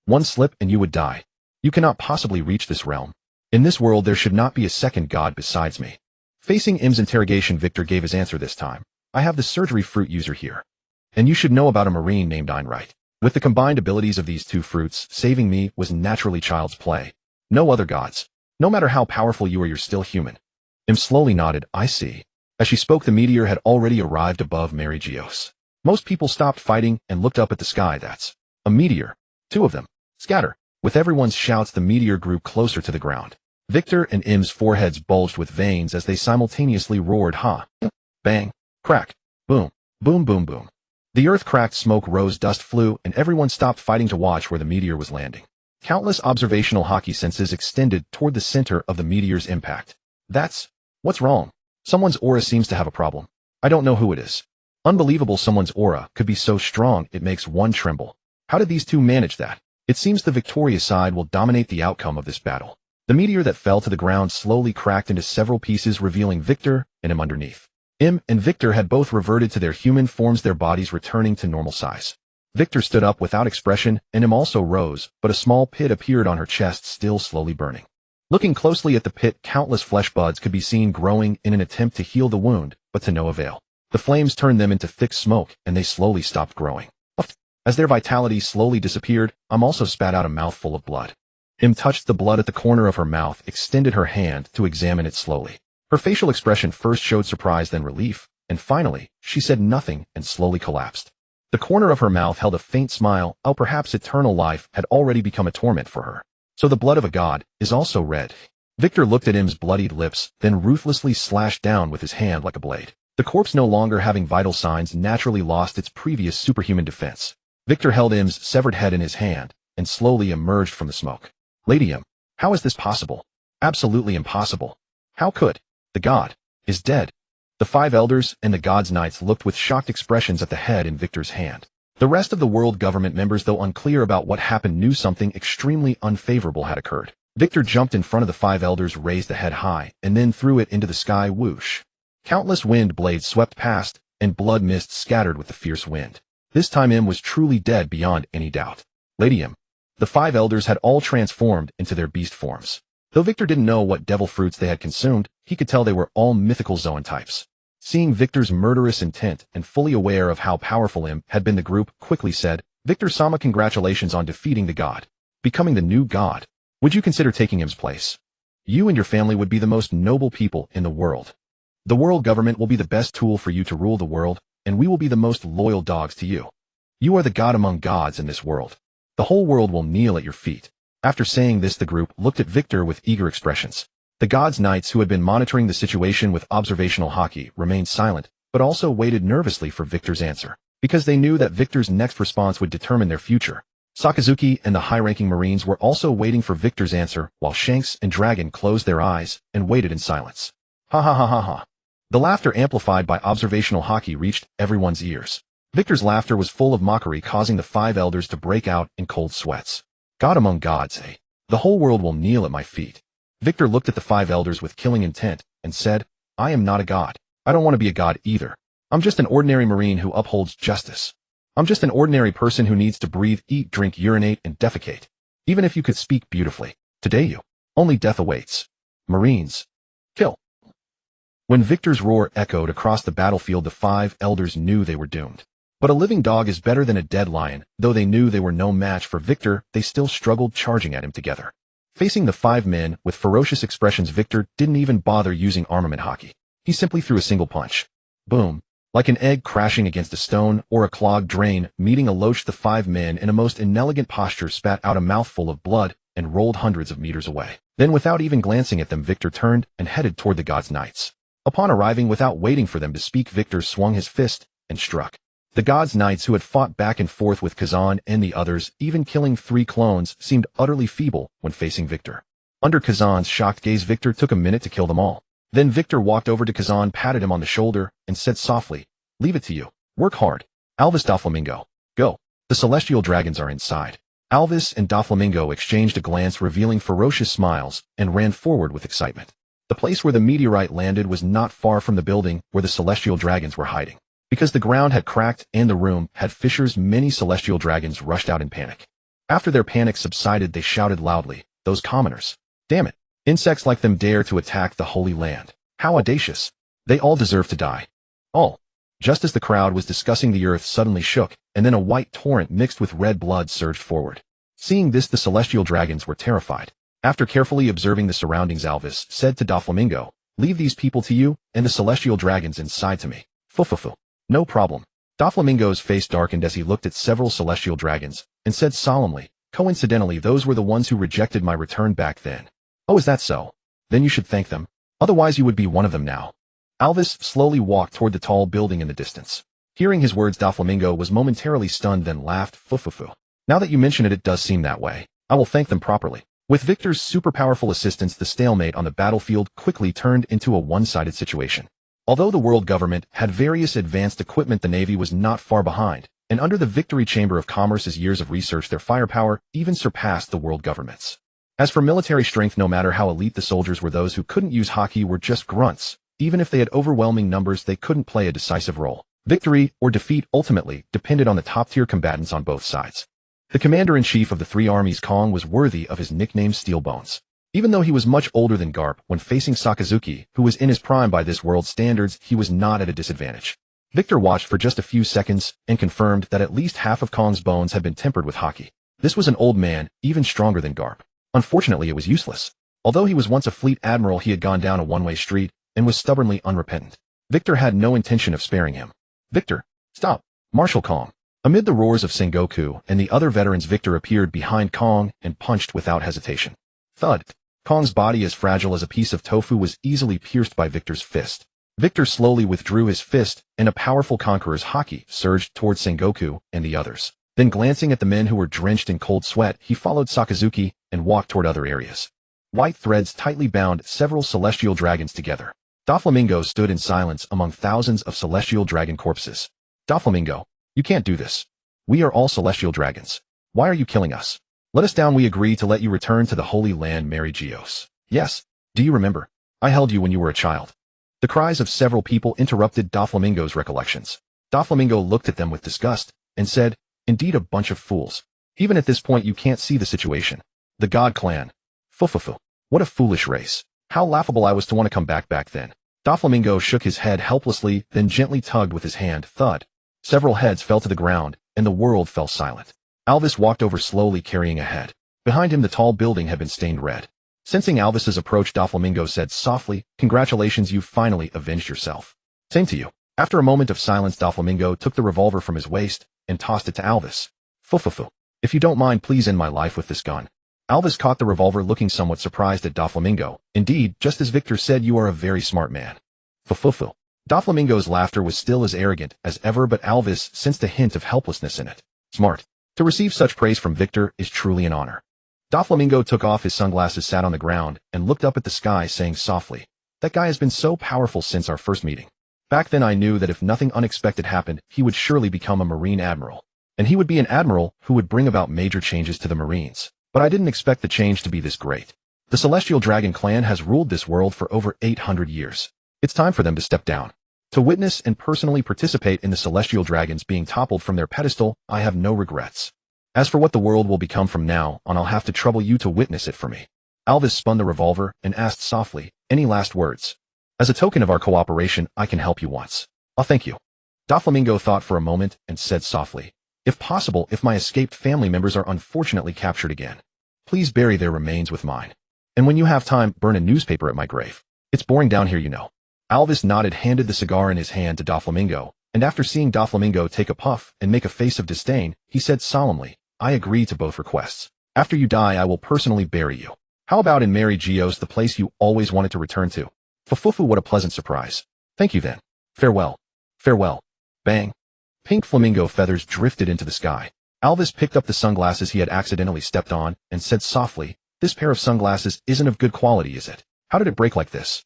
One slip and you would die. You cannot possibly reach this realm. In this world there should not be a second god besides me. Facing Im's interrogation, Victor gave his answer this time. I have the surgery fruit user here. And you should know about a marine named Einright. With the combined abilities of these two fruits, saving me was naturally child's play. No other gods. No matter how powerful you are, you're still human. Im slowly nodded. I see. As she spoke, the meteor had already arrived above Mary Geos. Most people stopped fighting and looked up at the sky. That's a meteor. Two of them. Scatter. With everyone's shouts, the meteor grew closer to the ground. Victor and Im's foreheads bulged with veins as they simultaneously roared, ha! Bang! Crack! Boom! Boom boom boom. The earth cracked, smoke rose, dust flew, and everyone stopped fighting to watch where the meteor was landing. Countless observational Haki senses extended toward the center of the meteor's impact. What's wrong? Someone's aura seems to have a problem. I don't know who it is. Unbelievable, someone's aura could be so strong it makes one tremble. How did these two manage that? It seems the victorious side will dominate the outcome of this battle. The meteor that fell to the ground slowly cracked into several pieces, revealing Victor and Im underneath. Im and Victor had both reverted to their human forms, their bodies returning to normal size. Victor stood up without expression, and Im also rose, but a small pit appeared on her chest, still slowly burning. Looking closely at the pit, countless flesh buds could be seen growing in an attempt to heal the wound, but to no avail. The flames turned them into thick smoke, and they slowly stopped growing. As their vitality slowly disappeared, Im also spat out a mouthful of blood. Im touched the blood at the corner of her mouth, extended her hand to examine it slowly. Her facial expression first showed surprise, then relief, and finally, she said nothing and slowly collapsed. The corner of her mouth held a faint smile. Oh, perhaps eternal life had already become a torment for her. So the blood of a god is also red. Victor looked at Im's bloodied lips, then ruthlessly slashed down with his hand like a blade. The corpse, no longer having vital signs, naturally lost its previous superhuman defense. Victor held Im's severed head in his hand and slowly emerged from the smoke. Lady Im, how is this possible? Absolutely impossible. How could? The god is dead. The five elders and the god's knights looked with shocked expressions at the head in Victor's hand. The rest of the world government members, though unclear about what happened, knew something extremely unfavorable had occurred. Victor jumped in front of the five elders, raised the head high, and then threw it into the sky. Whoosh. Countless wind blades swept past, and blood mist scattered with the fierce wind. This time Im was truly dead beyond any doubt. Lady Im. The five elders had all transformed into their beast forms. Though Victor didn't know what devil fruits they had consumed, he could tell they were all mythical Zoan types. Seeing Victor's murderous intent and fully aware of how powerful Im had been, the group quickly said, Victor-sama, congratulations on defeating the god. Becoming the new god. Would you consider taking Im's place? You and your family would be the most noble people in the world. The world government will be the best tool for you to rule the world, and we will be the most loyal dogs to you. You are the god among gods in this world. The whole world will kneel at your feet. After saying this, the group looked at Victor with eager expressions. The god's knights, who had been monitoring the situation with observational Haki, remained silent, but also waited nervously for Victor's answer, because they knew that Victor's next response would determine their future. Sakazuki and the high-ranking Marines were also waiting for Victor's answer, while Shanks and Dragon closed their eyes and waited in silence. Ha ha ha ha ha. The laughter, amplified by observational Haki, reached everyone's ears. Victor's laughter was full of mockery, causing the five elders to break out in cold sweats. God among gods, eh? The whole world will kneel at my feet. Victor looked at the five elders with killing intent, and said, I am not a god. I don't want to be a god either. I'm just an ordinary Marine who upholds justice. I'm just an ordinary person who needs to breathe, eat, drink, urinate, and defecate. Even if you could speak beautifully, today you, only death awaits. Marines, kill. When Victor's roar echoed across the battlefield, the 5 elders knew they were doomed. But a living dog is better than a dead lion. Though they knew they were no match for Victor, they still struggled, charging at him together. Facing the 5 men with ferocious expressions, Victor didn't even bother using armament Haki. He simply threw a single punch. Boom. Like an egg crashing against a stone or a clogged drain, meeting a loach, the 5 men in a most inelegant posture spat out a mouthful of blood and rolled hundreds of meters away. Then, without even glancing at them, Victor turned and headed toward the gods' knights. Upon arriving, without waiting for them to speak, Victor swung his fist and struck. The gods' knights, who had fought back and forth with Kazan and the others, even killing 3 clones, seemed utterly feeble when facing Victor. Under Kazan's shocked gaze, Victor took a minute to kill them all. Then Victor walked over to Kazan, patted him on the shoulder, and said softly, Leave it to you. Work hard. Alvis, Doflamingo, go. The celestial dragons are inside. Alvis and Doflamingo exchanged a glance revealing ferocious smiles and ran forward with excitement. The place where the meteorite landed was not far from the building where the celestial dragons were hiding. Because the ground had cracked and the room had fissures, many celestial dragons rushed out in panic. After their panic subsided, they shouted loudly, Those commoners! Damn it! Insects like them dare to attack the Holy Land. How audacious! They all deserve to die. All. Just as the crowd was discussing, the earth suddenly shook, and then a white torrent mixed with red blood surged forward. Seeing this, the celestial dragons were terrified. After carefully observing the surroundings, Alvis said to Doflamingo, Leave these people to you, and the celestial dragons inside to me. Fufufu. No problem. Doflamingo's face darkened as he looked at several celestial dragons, and said solemnly, Coincidentally, those were the ones who rejected my return back then. Oh, is that so? Then you should thank them. Otherwise you would be one of them now. Alvis slowly walked toward the tall building in the distance. Hearing his words, Doflamingo was momentarily stunned, then laughed. Fufufu. Now that you mention it, it does seem that way. I will thank them properly. With Victor's super powerful assistance, the stalemate on the battlefield quickly turned into a one-sided situation. Although the world government had various advanced equipment, the Navy was not far behind, and under the Victory Chamber of Commerce's years of research, their firepower even surpassed the world government's. As for military strength, no matter how elite the soldiers were, those who couldn't use Haki were just grunts. Even if they had overwhelming numbers, they couldn't play a decisive role. Victory or defeat ultimately depended on the top-tier combatants on both sides. The commander-in-chief of the 3 armies, Kong, was worthy of his nickname Steelbones. Even though he was much older than Garp, when facing Sakazuki, who was in his prime by this world's standards, he was not at a disadvantage. Victor watched for just a few seconds and confirmed that at least half of Kong's bones had been tempered with Haki. This was an old man, even stronger than Garp. Unfortunately, it was useless. Although he was once a fleet admiral, he had gone down a one-way street and was stubbornly unrepentant. Victor had no intention of sparing him. Victor, stop! Marshal Kong. Amid the roars of Sengoku and the other veterans, Victor appeared behind Kong and punched without hesitation. Thud. Kong's body, as fragile as a piece of tofu, was easily pierced by Victor's fist. Victor slowly withdrew his fist, and a powerful conqueror's Haki surged towards Sengoku and the others. Then, glancing at the men who were drenched in cold sweat, he followed Sakazuki and walked toward other areas. White threads tightly bound several celestial dragons together. Doflamingo stood in silence among thousands of celestial dragon corpses. Doflamingo, you can't do this. We are all celestial dragons. Why are you killing us? Let us down. We agree to let you return to the Holy Land, Mary Geos. Yes. Do you remember? I held you when you were a child. The cries of several people interrupted Doflamingo's recollections. Doflamingo looked at them with disgust and said, Indeed, a bunch of fools. Even at this point, you can't see the situation. The God Clan. Fufufu. What a foolish race. How laughable I was to want to come back then. Doflamingo shook his head helplessly, then gently tugged with his hand. Thud. Several heads fell to the ground, and the world fell silent. Alvis walked over slowly, carrying a head. Behind him, the tall building had been stained red. Sensing Alvis's approach, Doflamingo said softly, Congratulations, you've finally avenged yourself. Same to you. After a moment of silence, Doflamingo took the revolver from his waist and tossed it to Alvis. Fufufu. If you don't mind, please end my life with this gun. Alvis caught the revolver, looking somewhat surprised at Doflamingo. Indeed, just as Victor said, you are a very smart man. Fufufu. Doflamingo's laughter was still as arrogant as ever, but Alvis sensed a hint of helplessness in it. Smart. To receive such praise from Victor is truly an honor. Doflamingo took off his sunglasses, sat on the ground, and looked up at the sky, saying softly, That guy has been so powerful since our first meeting. Back then I knew that if nothing unexpected happened, he would surely become a Marine Admiral. And he would be an admiral who would bring about major changes to the Marines. But I didn't expect the change to be this great. The Celestial Dragon clan has ruled this world for over 800 years. It's time for them to step down. To witness and personally participate in the Celestial Dragons being toppled from their pedestal, I have no regrets. As for what the world will become from now on, I'll have to trouble you to witness it for me. Alvis spun the revolver and asked softly, any last words? As a token of our cooperation, I can help you once. I'll thank you. Doflamingo thought for a moment and said softly, if possible, if my escaped family members are unfortunately captured again, please bury their remains with mine. And when you have time, burn a newspaper at my grave. It's boring down here, you know. Alvis nodded, handed the cigar in his hand to Doflamingo, and after seeing Doflamingo take a puff and make a face of disdain, he said solemnly, I agree to both requests. After you die, I will personally bury you. How about in Mary Geos, the place you always wanted to return to? Fufufu, what a pleasant surprise. Thank you then. Farewell. Farewell. Bang. Pink flamingo feathers drifted into the sky. Alvis picked up the sunglasses he had accidentally stepped on and said softly, this pair of sunglasses isn't of good quality, is it? How did it break like this?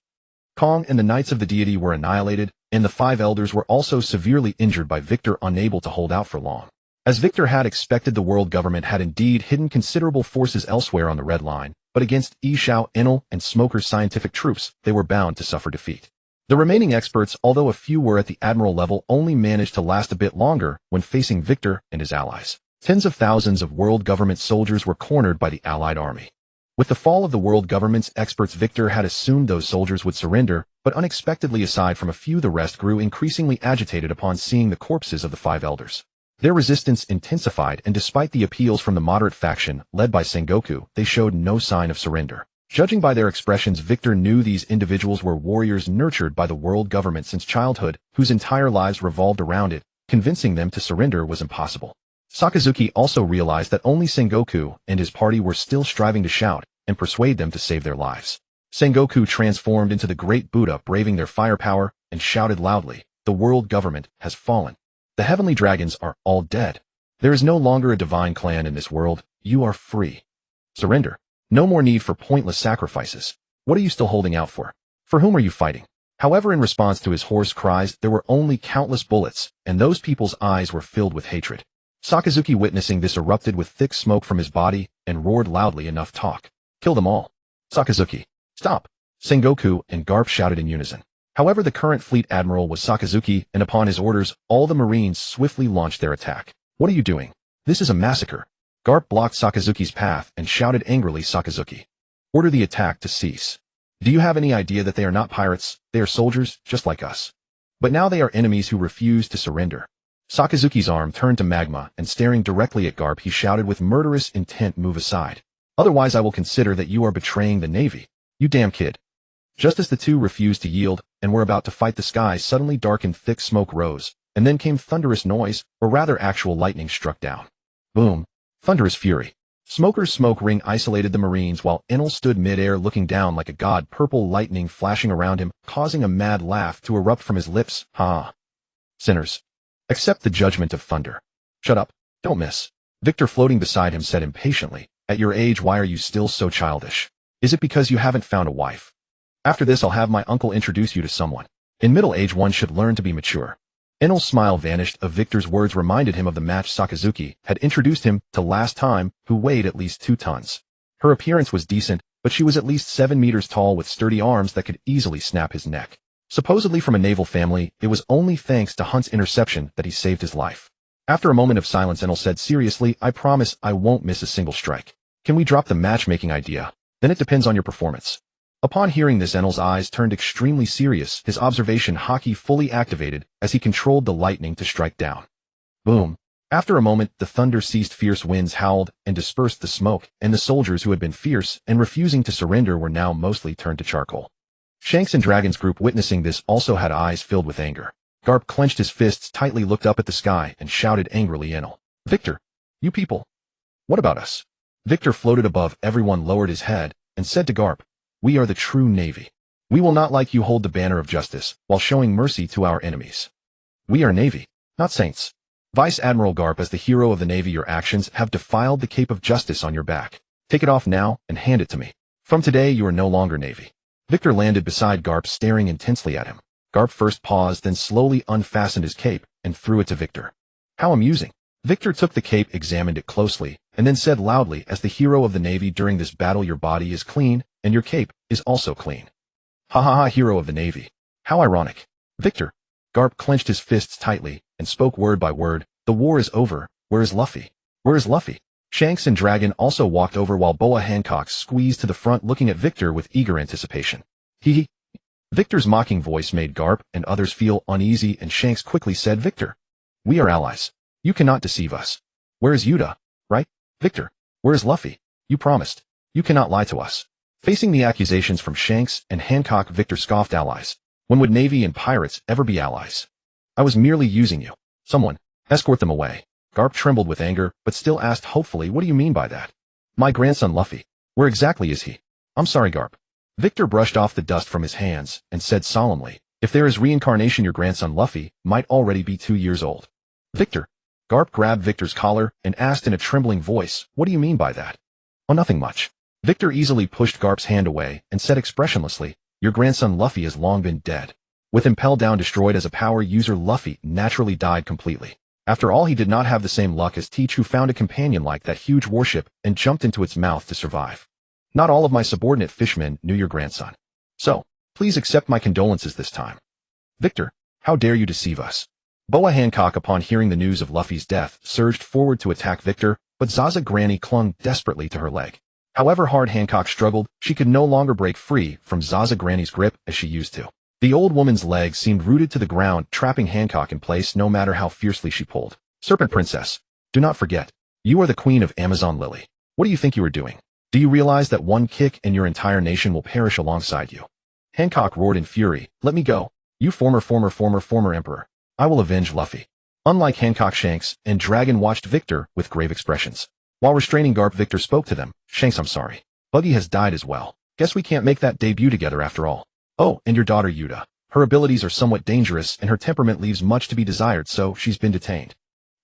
Kong and the Knights of the Deity were annihilated, and the 5 elders were also severely injured by Victor, unable to hold out for long. As Victor had expected, the world government had indeed hidden considerable forces elsewhere on the Red Line, but against Yishao, Enel, and Smoker's scientific troops, they were bound to suffer defeat. The remaining experts, although a few were at the admiral level, only managed to last a bit longer when facing Victor and his allies. Tens of thousands of world government soldiers were cornered by the Allied army. With the fall of the world government's experts, Victor had assumed those soldiers would surrender, but unexpectedly, aside from a few, the rest grew increasingly agitated upon seeing the corpses of the 5 elders. Their resistance intensified, and despite the appeals from the moderate faction, led by Sengoku, they showed no sign of surrender. Judging by their expressions, Victor knew these individuals were warriors nurtured by the world government since childhood, whose entire lives revolved around it. Convincing them to surrender was impossible. Sakazuki also realized that only Sengoku and his party were still striving to shout and persuade them to save their lives. Sengoku transformed into the Great Buddha, braving their firepower, and shouted loudly, the world government has fallen. The heavenly dragons are all dead. There is no longer a divine clan in this world. You are free. Surrender. No more need for pointless sacrifices. What are you still holding out for? For whom are you fighting? However, in response to his hoarse cries, there were only countless bullets, and those people's eyes were filled with hatred. Sakazuki, witnessing this, erupted with thick smoke from his body and roared loudly, enough talk. Kill them all. Sakazuki. Stop. Sengoku and Garp shouted in unison. However, the current fleet admiral was Sakazuki, and upon his orders, all the marines swiftly launched their attack. What are you doing? This is a massacre. Garp blocked Sakazuki's path and shouted angrily, Sakazuki. Order the attack to cease. Do you have any idea that they are not pirates? They are soldiers, just like us. But now they are enemies who refuse to surrender. Sakazuki's arm turned to magma, and staring directly at Garp, he shouted with murderous intent, move aside. Otherwise I will consider that you are betraying the Navy. You damn kid. Just as the two refused to yield and were about to fight, the sky suddenly darkened, thick smoke rose, and then came thunderous noise, or rather actual lightning struck down. Boom. Thunderous fury. Smoker's smoke ring isolated the marines while Enel stood mid-air looking down like a god, purple lightning flashing around him, causing a mad laugh to erupt from his lips. Ha! Sinners. Accept the judgment of thunder. Shut up. Don't miss. Victor, floating beside him, said impatiently, at your age, why are you still so childish? Is it because you haven't found a wife? After this, I'll have my uncle introduce you to someone. In middle age, one should learn to be mature. Enel's smile vanished. Of Victor's words reminded him of the match Sakazuki had introduced him to last time, who weighed at least 2 tons. Her appearance was decent, but she was at least 7 meters tall with sturdy arms that could easily snap his neck. Supposedly from a naval family, it was only thanks to Hunt's interception that he saved his life. After a moment of silence, Enel said seriously, I promise I won't miss a single strike. Can we drop the matchmaking idea? Then it depends on your performance. Upon hearing this, Enel's eyes turned extremely serious, his observation Haki fully activated as he controlled the lightning to strike down. Boom. After a moment, the thunder ceased, fierce winds howled and dispersed the smoke, and the soldiers who had been fierce and refusing to surrender were now mostly turned to charcoal. Shanks and Dragon's group, witnessing this, also had eyes filled with anger. Garp clenched his fists tightly, looked up at the sky, and shouted angrily, Enel. Victor! You people! What about us? Victor floated above everyone, lowered his head, and said to Garp, we are the true Navy. We will not like you hold the banner of justice while showing mercy to our enemies. We are Navy, not saints. Vice Admiral Garp, as the hero of the Navy, your actions have defiled the cape of justice on your back. Take it off now and hand it to me. From today, you are no longer Navy. Victor landed beside Garp, staring intensely at him. Garp first paused, then slowly unfastened his cape and threw it to Victor. How amusing. Victor took the cape, examined it closely, and then said loudly, as the hero of the Navy during this battle, your body is clean and your cape is also clean. Ha ha ha, hero of the Navy. How ironic. Victor. Garp clenched his fists tightly and spoke word by word. The war is over. Where is Luffy? Where is Luffy? Shanks and Dragon also walked over while Boa Hancock squeezed to the front looking at Victor with eager anticipation. Hee. Victor's mocking voice made Garp and others feel uneasy, and Shanks quickly said, Victor, we are allies. You cannot deceive us. Where is Yuta? Right? Victor, where is Luffy? You promised. You cannot lie to us. Facing the accusations from Shanks and Hancock, Victor scoffed. Allies. When would Navy and pirates ever be allies? I was merely using you. Someone, escort them away. Garp trembled with anger, but still asked hopefully, what do you mean by that? My grandson Luffy. Where exactly is he? I'm sorry, Garp. Victor brushed off the dust from his hands and said solemnly, if there is reincarnation, your grandson Luffy might already be 2 years old. Victor. Garp grabbed Victor's collar and asked in a trembling voice, what do you mean by that? Oh, nothing much. Victor easily pushed Garp's hand away and said expressionlessly, your grandson Luffy has long been dead. With Impel Down destroyed as a power user, Luffy naturally died completely. After all, he did not have the same luck as Teach, who found a companion like that huge warship and jumped into its mouth to survive. Not all of my subordinate fishmen knew your grandson. So, please accept my condolences this time. Victor, how dare you deceive us? Boa Hancock, upon hearing the news of Luffy's death, surged forward to attack Victor, but Zaza Granny clung desperately to her leg. However hard Hancock struggled, she could no longer break free from Zaza Granny's grip as she used to. The old woman's legs seemed rooted to the ground, trapping Hancock in place no matter how fiercely she pulled. Serpent Princess, do not forget, you are the queen of Amazon Lily. What do you think you are doing? Do you realize that one kick and your entire nation will perish alongside you? Hancock roared in fury, let me go, you former emperor. I will avenge Luffy. Unlike Hancock, Shanks and Dragon watched Victor with grave expressions. While restraining Garp, Victor spoke to them. Shanks, I'm sorry. Buggy has died as well. Guess we can't make that debut together after all. Oh, and your daughter Yuta. Her abilities are somewhat dangerous and her temperament leaves much to be desired, so she's been detained.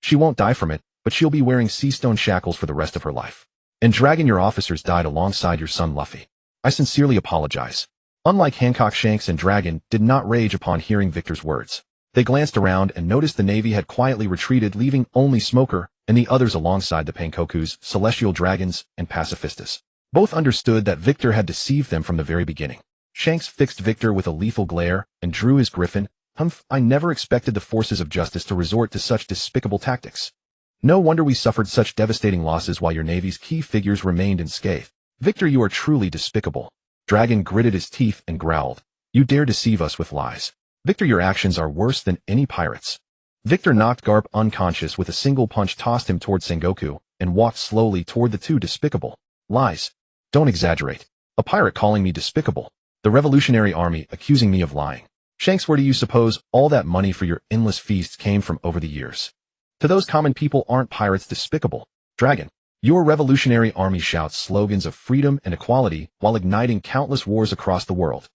She won't die from it, but she'll be wearing sea stone shackles for the rest of her life. And Dragon, your officers died alongside your son Luffy. I sincerely apologize. Unlike Hancock, Shanks and Dragon did not rage upon hearing Victor's words. They glanced around and noticed the Navy had quietly retreated, leaving only Smoker and the others alongside the Pankokus, Celestial Dragons, and Pacifistas. Both understood that Victor had deceived them from the very beginning. Shanks fixed Victor with a lethal glare and drew his griffin. Humph, I never expected the forces of justice to resort to such despicable tactics. No wonder we suffered such devastating losses while your Navy's key figures remained unscathed. Victor, you are truly despicable. Dragon gritted his teeth and growled. You dare deceive us with lies. Victor, your actions are worse than any pirates. Victor knocked Garp unconscious with a single punch, tossed him toward Sengoku, and walked slowly toward the two. Despicable. Lies. Don't exaggerate. A pirate calling me despicable. The Revolutionary Army accusing me of lying. Shanks, where do you suppose all that money for your endless feasts came from over the years? To those common people, aren't pirates despicable? Dragon. Your Revolutionary Army shouts slogans of freedom and equality while igniting countless wars across the world.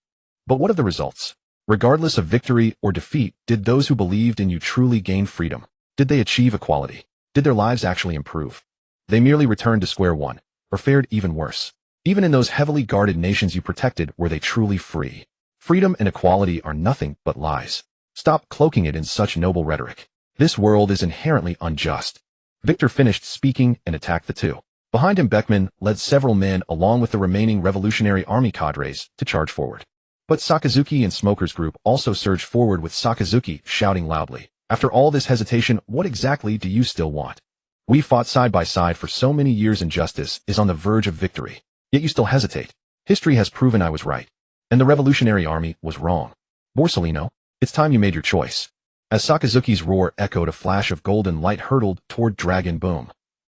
But what of the results? Regardless of victory or defeat, did those who believed in you truly gain freedom? Did they achieve equality? Did their lives actually improve? They merely returned to square one, or fared even worse. Even in those heavily guarded nations you protected, were they truly free? Freedom and equality are nothing but lies. Stop cloaking it in such noble rhetoric. This world is inherently unjust. Victor finished speaking and attacked the two. Behind him, Beckman led several men along with the remaining Revolutionary Army cadres to charge forward. But Sakazuki and Smoker's group also surged forward, with Sakazuki shouting loudly, after all this hesitation, what exactly do you still want? We fought side by side for so many years and justice is on the verge of victory. Yet you still hesitate. History has proven I was right. And the Revolutionary Army was wrong. Borsellino, it's time you made your choice. As Sakazuki's roar echoed, a flash of golden light hurtled toward Dragon. Boom.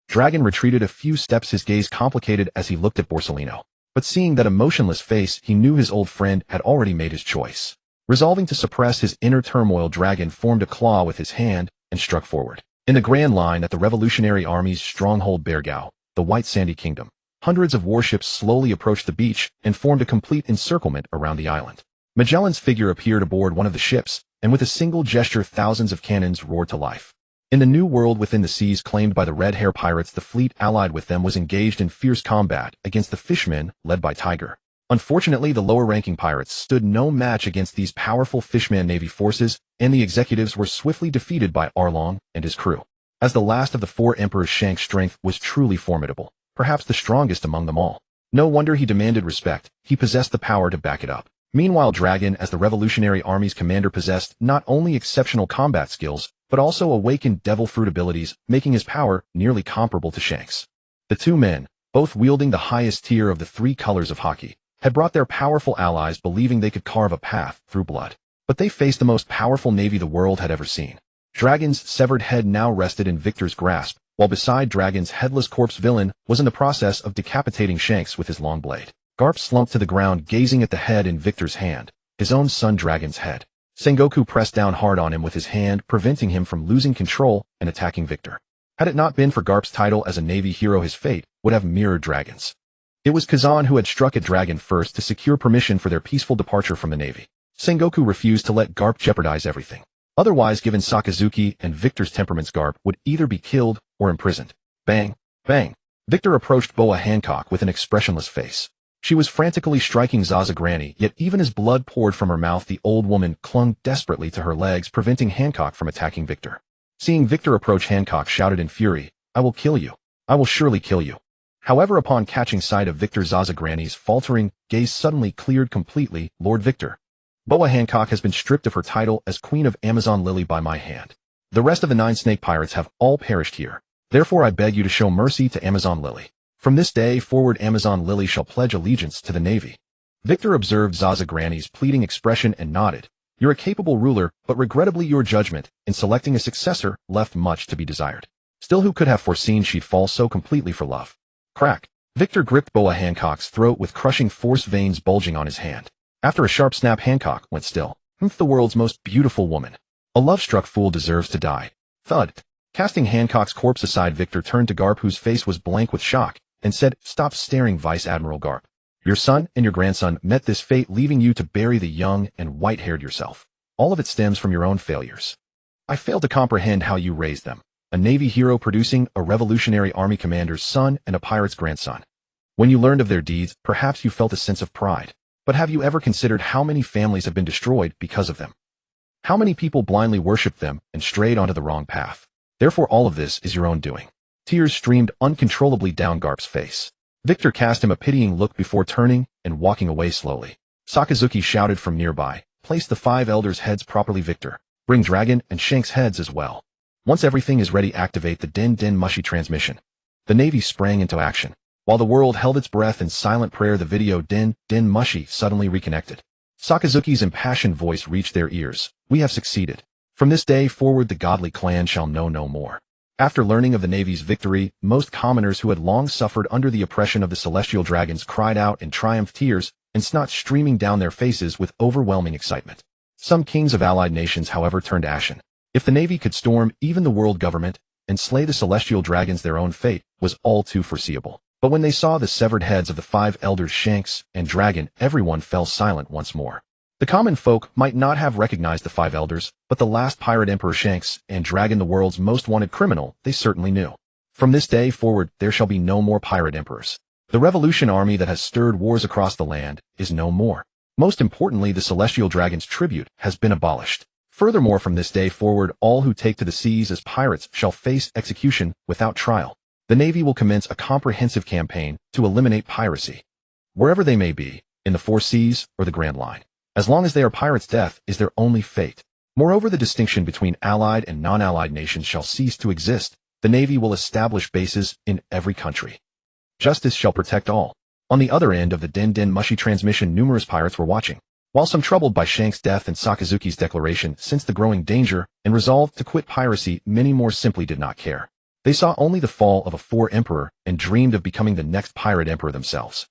Dragon retreated a few steps, his gaze complicated as he looked at Borsellino. But seeing that emotionless face, he knew his old friend had already made his choice. Resolving to suppress his inner turmoil, Dragon formed a claw with his hand and struck forward. In the grand line at the Revolutionary Army's stronghold Beargao, the White Sandy Kingdom, hundreds of warships slowly approached the beach and formed a complete encirclement around the island. Magellan's figure appeared aboard one of the ships, and with a single gesture thousands of cannons roared to life. In the new world within the seas claimed by the Red Hair Pirates, the fleet allied with them was engaged in fierce combat against the Fishmen led by Tiger. Unfortunately, the lower-ranking pirates stood no match against these powerful Fishman Navy forces, and the executives were swiftly defeated by Arlong and his crew. As the last of the four emperors, Shank's strength was truly formidable, perhaps the strongest among them all. No wonder he demanded respect, he possessed the power to back it up. Meanwhile, Dragon, as the Revolutionary Army's commander, possessed not only exceptional combat skills, but also awakened devil fruit abilities, making his power nearly comparable to Shanks. The two men, both wielding the highest tier of the three colors of Haki, had brought their powerful allies, believing they could carve a path through blood. But they faced the most powerful navy the world had ever seen. Dragon's severed head now rested in Victor's grasp, while beside Dragon's headless corpse, villain was in the process of decapitating Shanks with his long blade. Garp slumped to the ground, gazing at the head in Victor's hand, his own son Dragon's head. Sengoku pressed down hard on him with his hand, preventing him from losing control and attacking Victor. Had it not been for Garp's title as a Navy hero, his fate would have mirrored Dragon's. It was Kazan who had struck at Dragon first to secure permission for their peaceful departure from the Navy. Sengoku refused to let Garp jeopardize everything. Otherwise, given Sakazuki and Victor's temperaments, Garp would either be killed or imprisoned. Bang! Bang! Victor approached Boa Hancock with an expressionless face. She was frantically striking Zaza Granny, yet even as blood poured from her mouth, the old woman clung desperately to her legs, preventing Hancock from attacking Victor. Seeing Victor approach, Hancock shouted in fury, "I will kill you. I will surely kill you." However, upon catching sight of Victor, Zaza Granny's faltering gaze suddenly cleared completely. "Lord Victor, Boa Hancock has been stripped of her title as Queen of Amazon Lily by my hand. The rest of the 9 snake pirates have all perished here. Therefore I beg you to show mercy to Amazon Lily. From this day forward, Amazon Lily shall pledge allegiance to the Navy." Victor observed Zaza Granny's pleading expression and nodded. "You're a capable ruler, but regrettably your judgment in selecting a successor left much to be desired. Still, who could have foreseen she'd fall so completely for love?" Crack! Victor gripped Boa Hancock's throat with crushing force, veins bulging on his hand. After a sharp snap, Hancock went still. "The world's most beautiful woman. A love-struck fool deserves to die." Thud! Casting Hancock's corpse aside, Victor turned to Garp, whose face was blank with shock, and said, "Stop staring, Vice Admiral Garp. Your son and your grandson met this fate, leaving you to bury the young and white-haired yourself. All of it stems from your own failures. I fail to comprehend how you raised them. A Navy hero producing a Revolutionary Army commander's son and a pirate's grandson. When you learned of their deeds, perhaps you felt a sense of pride. But have you ever considered how many families have been destroyed because of them? How many people blindly worshipped them and strayed onto the wrong path? Therefore all of this is your own doing." Tears streamed uncontrollably down Garp's face. Victor cast him a pitying look before turning and walking away slowly. Sakazuki shouted from nearby, "Place the 5 elders' heads properly, Victor. Bring Dragon and Shank's heads as well. Once everything is ready, activate the Den Den Mushi transmission." The Navy sprang into action. While the world held its breath in silent prayer, the video Den Den Mushi suddenly reconnected. Sakazuki's impassioned voice reached their ears. "We have succeeded. From this day forward the godly clan shall know no more." After learning of the Navy's victory, most commoners who had long suffered under the oppression of the celestial dragons cried out in triumph, tears and snot streaming down their faces with overwhelming excitement. Some kings of allied nations, however, turned ashen. If the Navy could storm even the world government and slay the celestial dragons, their own fate was all too foreseeable. But when they saw the severed heads of the 5 elders, Shanks and Dragon, everyone fell silent once more. The common folk might not have recognized the 5 elders, but the last pirate emperor Shanks and Dragon, the world's most wanted criminal, they certainly knew. From this day forward, there shall be no more pirate emperors. The Revolution Army that has stirred wars across the land is no more. Most importantly, the celestial dragon's tribute has been abolished. Furthermore, from this day forward, all who take to the seas as pirates shall face execution without trial. The Navy will commence a comprehensive campaign to eliminate piracy, wherever they may be, in the 4 seas or the Grand Line. As long as they are pirates, death is their only fate. Moreover, the distinction between allied and non-allied nations shall cease to exist. The Navy will establish bases in every country. Justice shall protect all. On the other end of the Den Den Mushi transmission, numerous pirates were watching. While some troubled by Shank's death and Sakazuki's declaration, sensed the growing danger and resolved to quit piracy, many more simply did not care. They saw only the fall of a 4 emperor and dreamed of becoming the next pirate emperor themselves.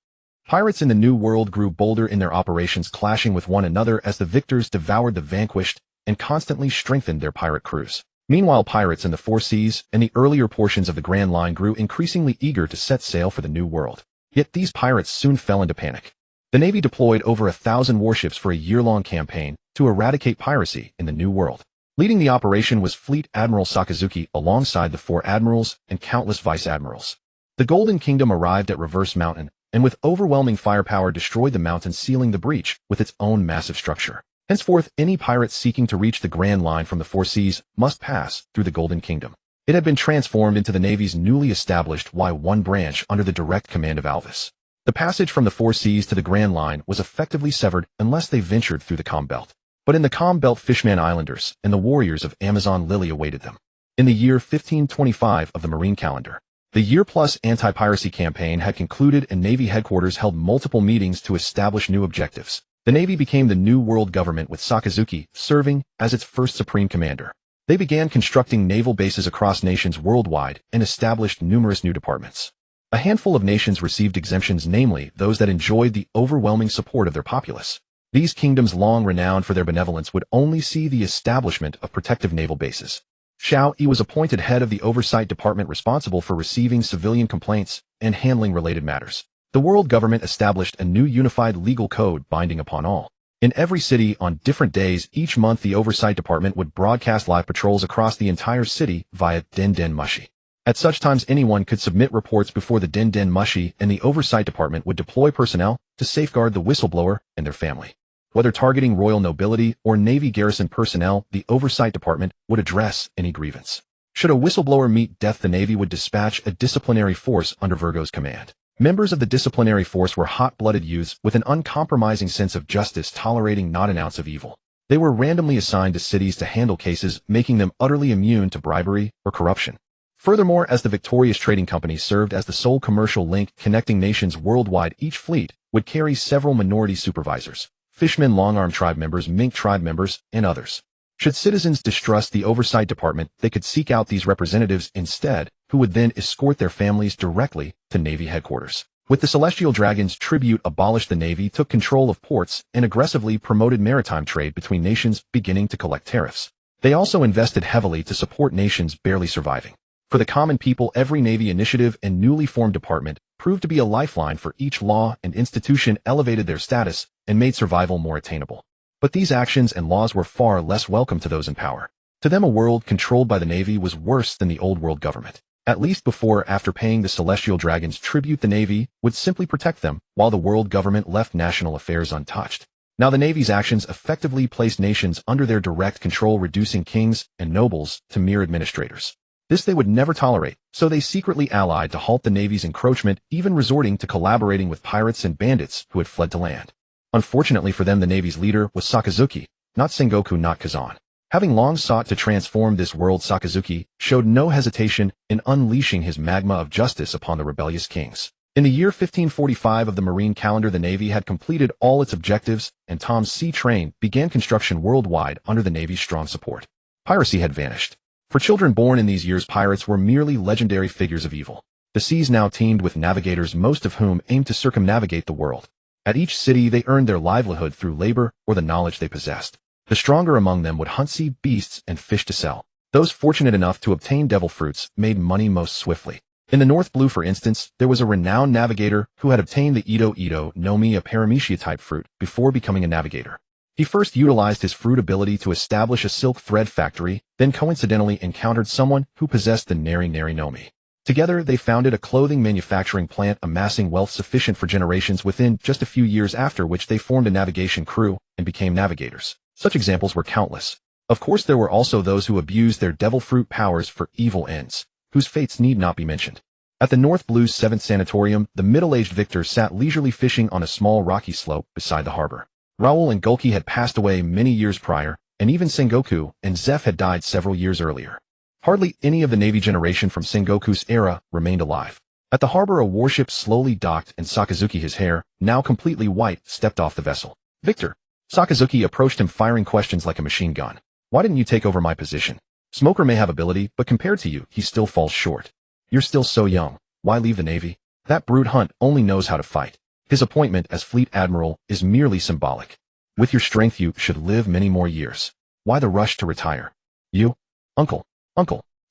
Pirates in the New World grew bolder in their operations, clashing with one another as the victors devoured the vanquished and constantly strengthened their pirate crews. Meanwhile, pirates in the 4 seas and the earlier portions of the Grand Line grew increasingly eager to set sail for the New World. Yet these pirates soon fell into panic. The Navy deployed over 1,000 warships for a year-long campaign to eradicate piracy in the New World. Leading the operation was Fleet Admiral Sakazuki alongside the 4 admirals and countless vice admirals. The Golden Kingdom arrived at Reverse Mountain, and with overwhelming firepower destroyed the mountain, sealing the breach with its own massive structure. Henceforth, any pirate seeking to reach the Grand Line from the 4 seas must pass through the Golden Kingdom. It had been transformed into the Navy's newly established Y1 branch under the direct command of Alvis. The passage from the Four Seas to the Grand Line was effectively severed unless they ventured through the Calm Belt. But in the Calm Belt, Fishman Islanders and the warriors of Amazon Lily awaited them. In the year 1525 of the Marine calendar, the year-plus anti-piracy campaign had concluded and Navy headquarters held multiple meetings to establish new objectives. The Navy became the new world government with Sakazuki serving as its first supreme commander. They began constructing naval bases across nations worldwide and established numerous new departments. A handful of nations received exemptions, namely those that enjoyed the overwhelming support of their populace. These kingdoms, long renowned for their benevolence, would only see the establishment of protective naval bases. Xiao Yi was appointed head of the oversight department responsible for receiving civilian complaints and handling related matters. The world government established a new unified legal code binding upon all. In every city on different days each month, the oversight department would broadcast live patrols across the entire city via Den Den Mushi. At such times, anyone could submit reports before the Den Den Mushi, and the oversight department would deploy personnel to safeguard the whistleblower and their family. Whether targeting royal nobility or Navy garrison personnel, the oversight department would address any grievance. Should a whistleblower meet death, the Navy would dispatch a disciplinary force under Virgo's command. Members of the disciplinary force were hot-blooded youths with an uncompromising sense of justice, tolerating not an ounce of evil. They were randomly assigned to cities to handle cases, making them utterly immune to bribery or corruption. Furthermore, as the victorious trading companies served as the sole commercial link connecting nations worldwide, each fleet would carry several minority supervisors: Fishmen, Longarm tribe members, Mink tribe members, and others. Should citizens distrust the oversight department, they could seek out these representatives instead, who would then escort their families directly to Navy headquarters. With the Celestial Dragon's tribute abolished, the Navy took control of ports and aggressively promoted maritime trade between nations, beginning to collect tariffs. They also invested heavily to support nations barely surviving. For the common people, every Navy initiative and newly formed department proved to be a lifeline for each law and institution, elevated their status and made survival more attainable. But these actions and laws were far less welcome to those in power. To them, a world controlled by the Navy was worse than the old world government. At least before or after paying the Celestial Dragons tribute, the Navy would simply protect them, while the world government left national affairs untouched. Now the Navy's actions effectively placed nations under their direct control, reducing kings and nobles to mere administrators. This they would never tolerate, so they secretly allied to halt the Navy's encroachment, even resorting to collaborating with pirates and bandits who had fled to land. Unfortunately for them, the Navy's leader was Sakazuki, not Sengoku, not Kazan. Having long sought to transform this world, Sakazuki showed no hesitation in unleashing his magma of justice upon the rebellious kings. In the year 1545 of the Marine calendar, the Navy had completed all its objectives, and Tom's sea train began construction worldwide under the Navy's strong support. Piracy had vanished. For children born in these years, pirates were merely legendary figures of evil. The seas now teemed with navigators, most of whom aimed to circumnavigate the world. At each city, they earned their livelihood through labor or the knowledge they possessed. The stronger among them would hunt sea beasts and fish to sell. Those fortunate enough to obtain devil fruits made money most swiftly. In the North Blue, for instance, there was a renowned navigator who had obtained the Ito Ito Nomi, a paramecia-type fruit, before becoming a navigator. He first utilized his fruit ability to establish a silk thread factory, then coincidentally encountered someone who possessed the Nari Nari Nomi. Together, they founded a clothing manufacturing plant, amassing wealth sufficient for generations within just a few years, after which they formed a navigation crew and became navigators. Such examples were countless. Of course, there were also those who abused their devil fruit powers for evil ends, whose fates need not be mentioned. At the North Blue's 7th Sanatorium, the middle-aged Victor sat leisurely fishing on a small rocky slope beside the harbor. Raoul and Golki had passed away many years prior, and even Sengoku and Zeph had died several years earlier. Hardly any of the Navy generation from Sengoku's era remained alive. At the harbor, a warship slowly docked, and Sakazuki, his hair now completely white, stepped off the vessel. "Victor." Sakazuki approached him, firing questions like a machine gun. "Why didn't you take over my position? Smoker may have ability, but compared to you, he still falls short. You're still so young. Why leave the Navy? That brute Hunt only knows how to fight. His appointment as Fleet Admiral is merely symbolic. With your strength, you should live many more years. Why the rush to retire? You? Uncle,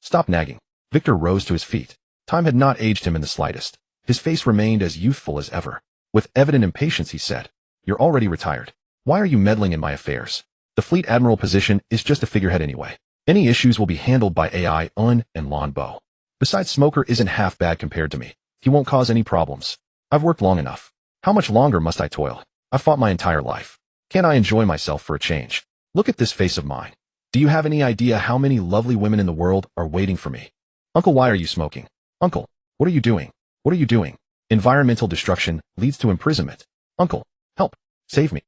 stop nagging." Victor rose to his feet. Time had not aged him in the slightest. His face remained as youthful as ever. With evident impatience, he said, "You're already retired. Why are you meddling in my affairs? The Fleet Admiral position is just a figurehead anyway. Any issues will be handled by AI, Un, and Lon Bo. Besides, Smoker isn't half bad compared to me. He won't cause any problems. I've worked long enough. How much longer must I toil? I've fought my entire life. Can't I enjoy myself for a change? Look at this face of mine. Do you have any idea how many lovely women in the world are waiting for me? Uncle, why are you smoking? Uncle, what are you doing? What are you doing?" Environmental destruction leads to imprisonment. Uncle, help, save me.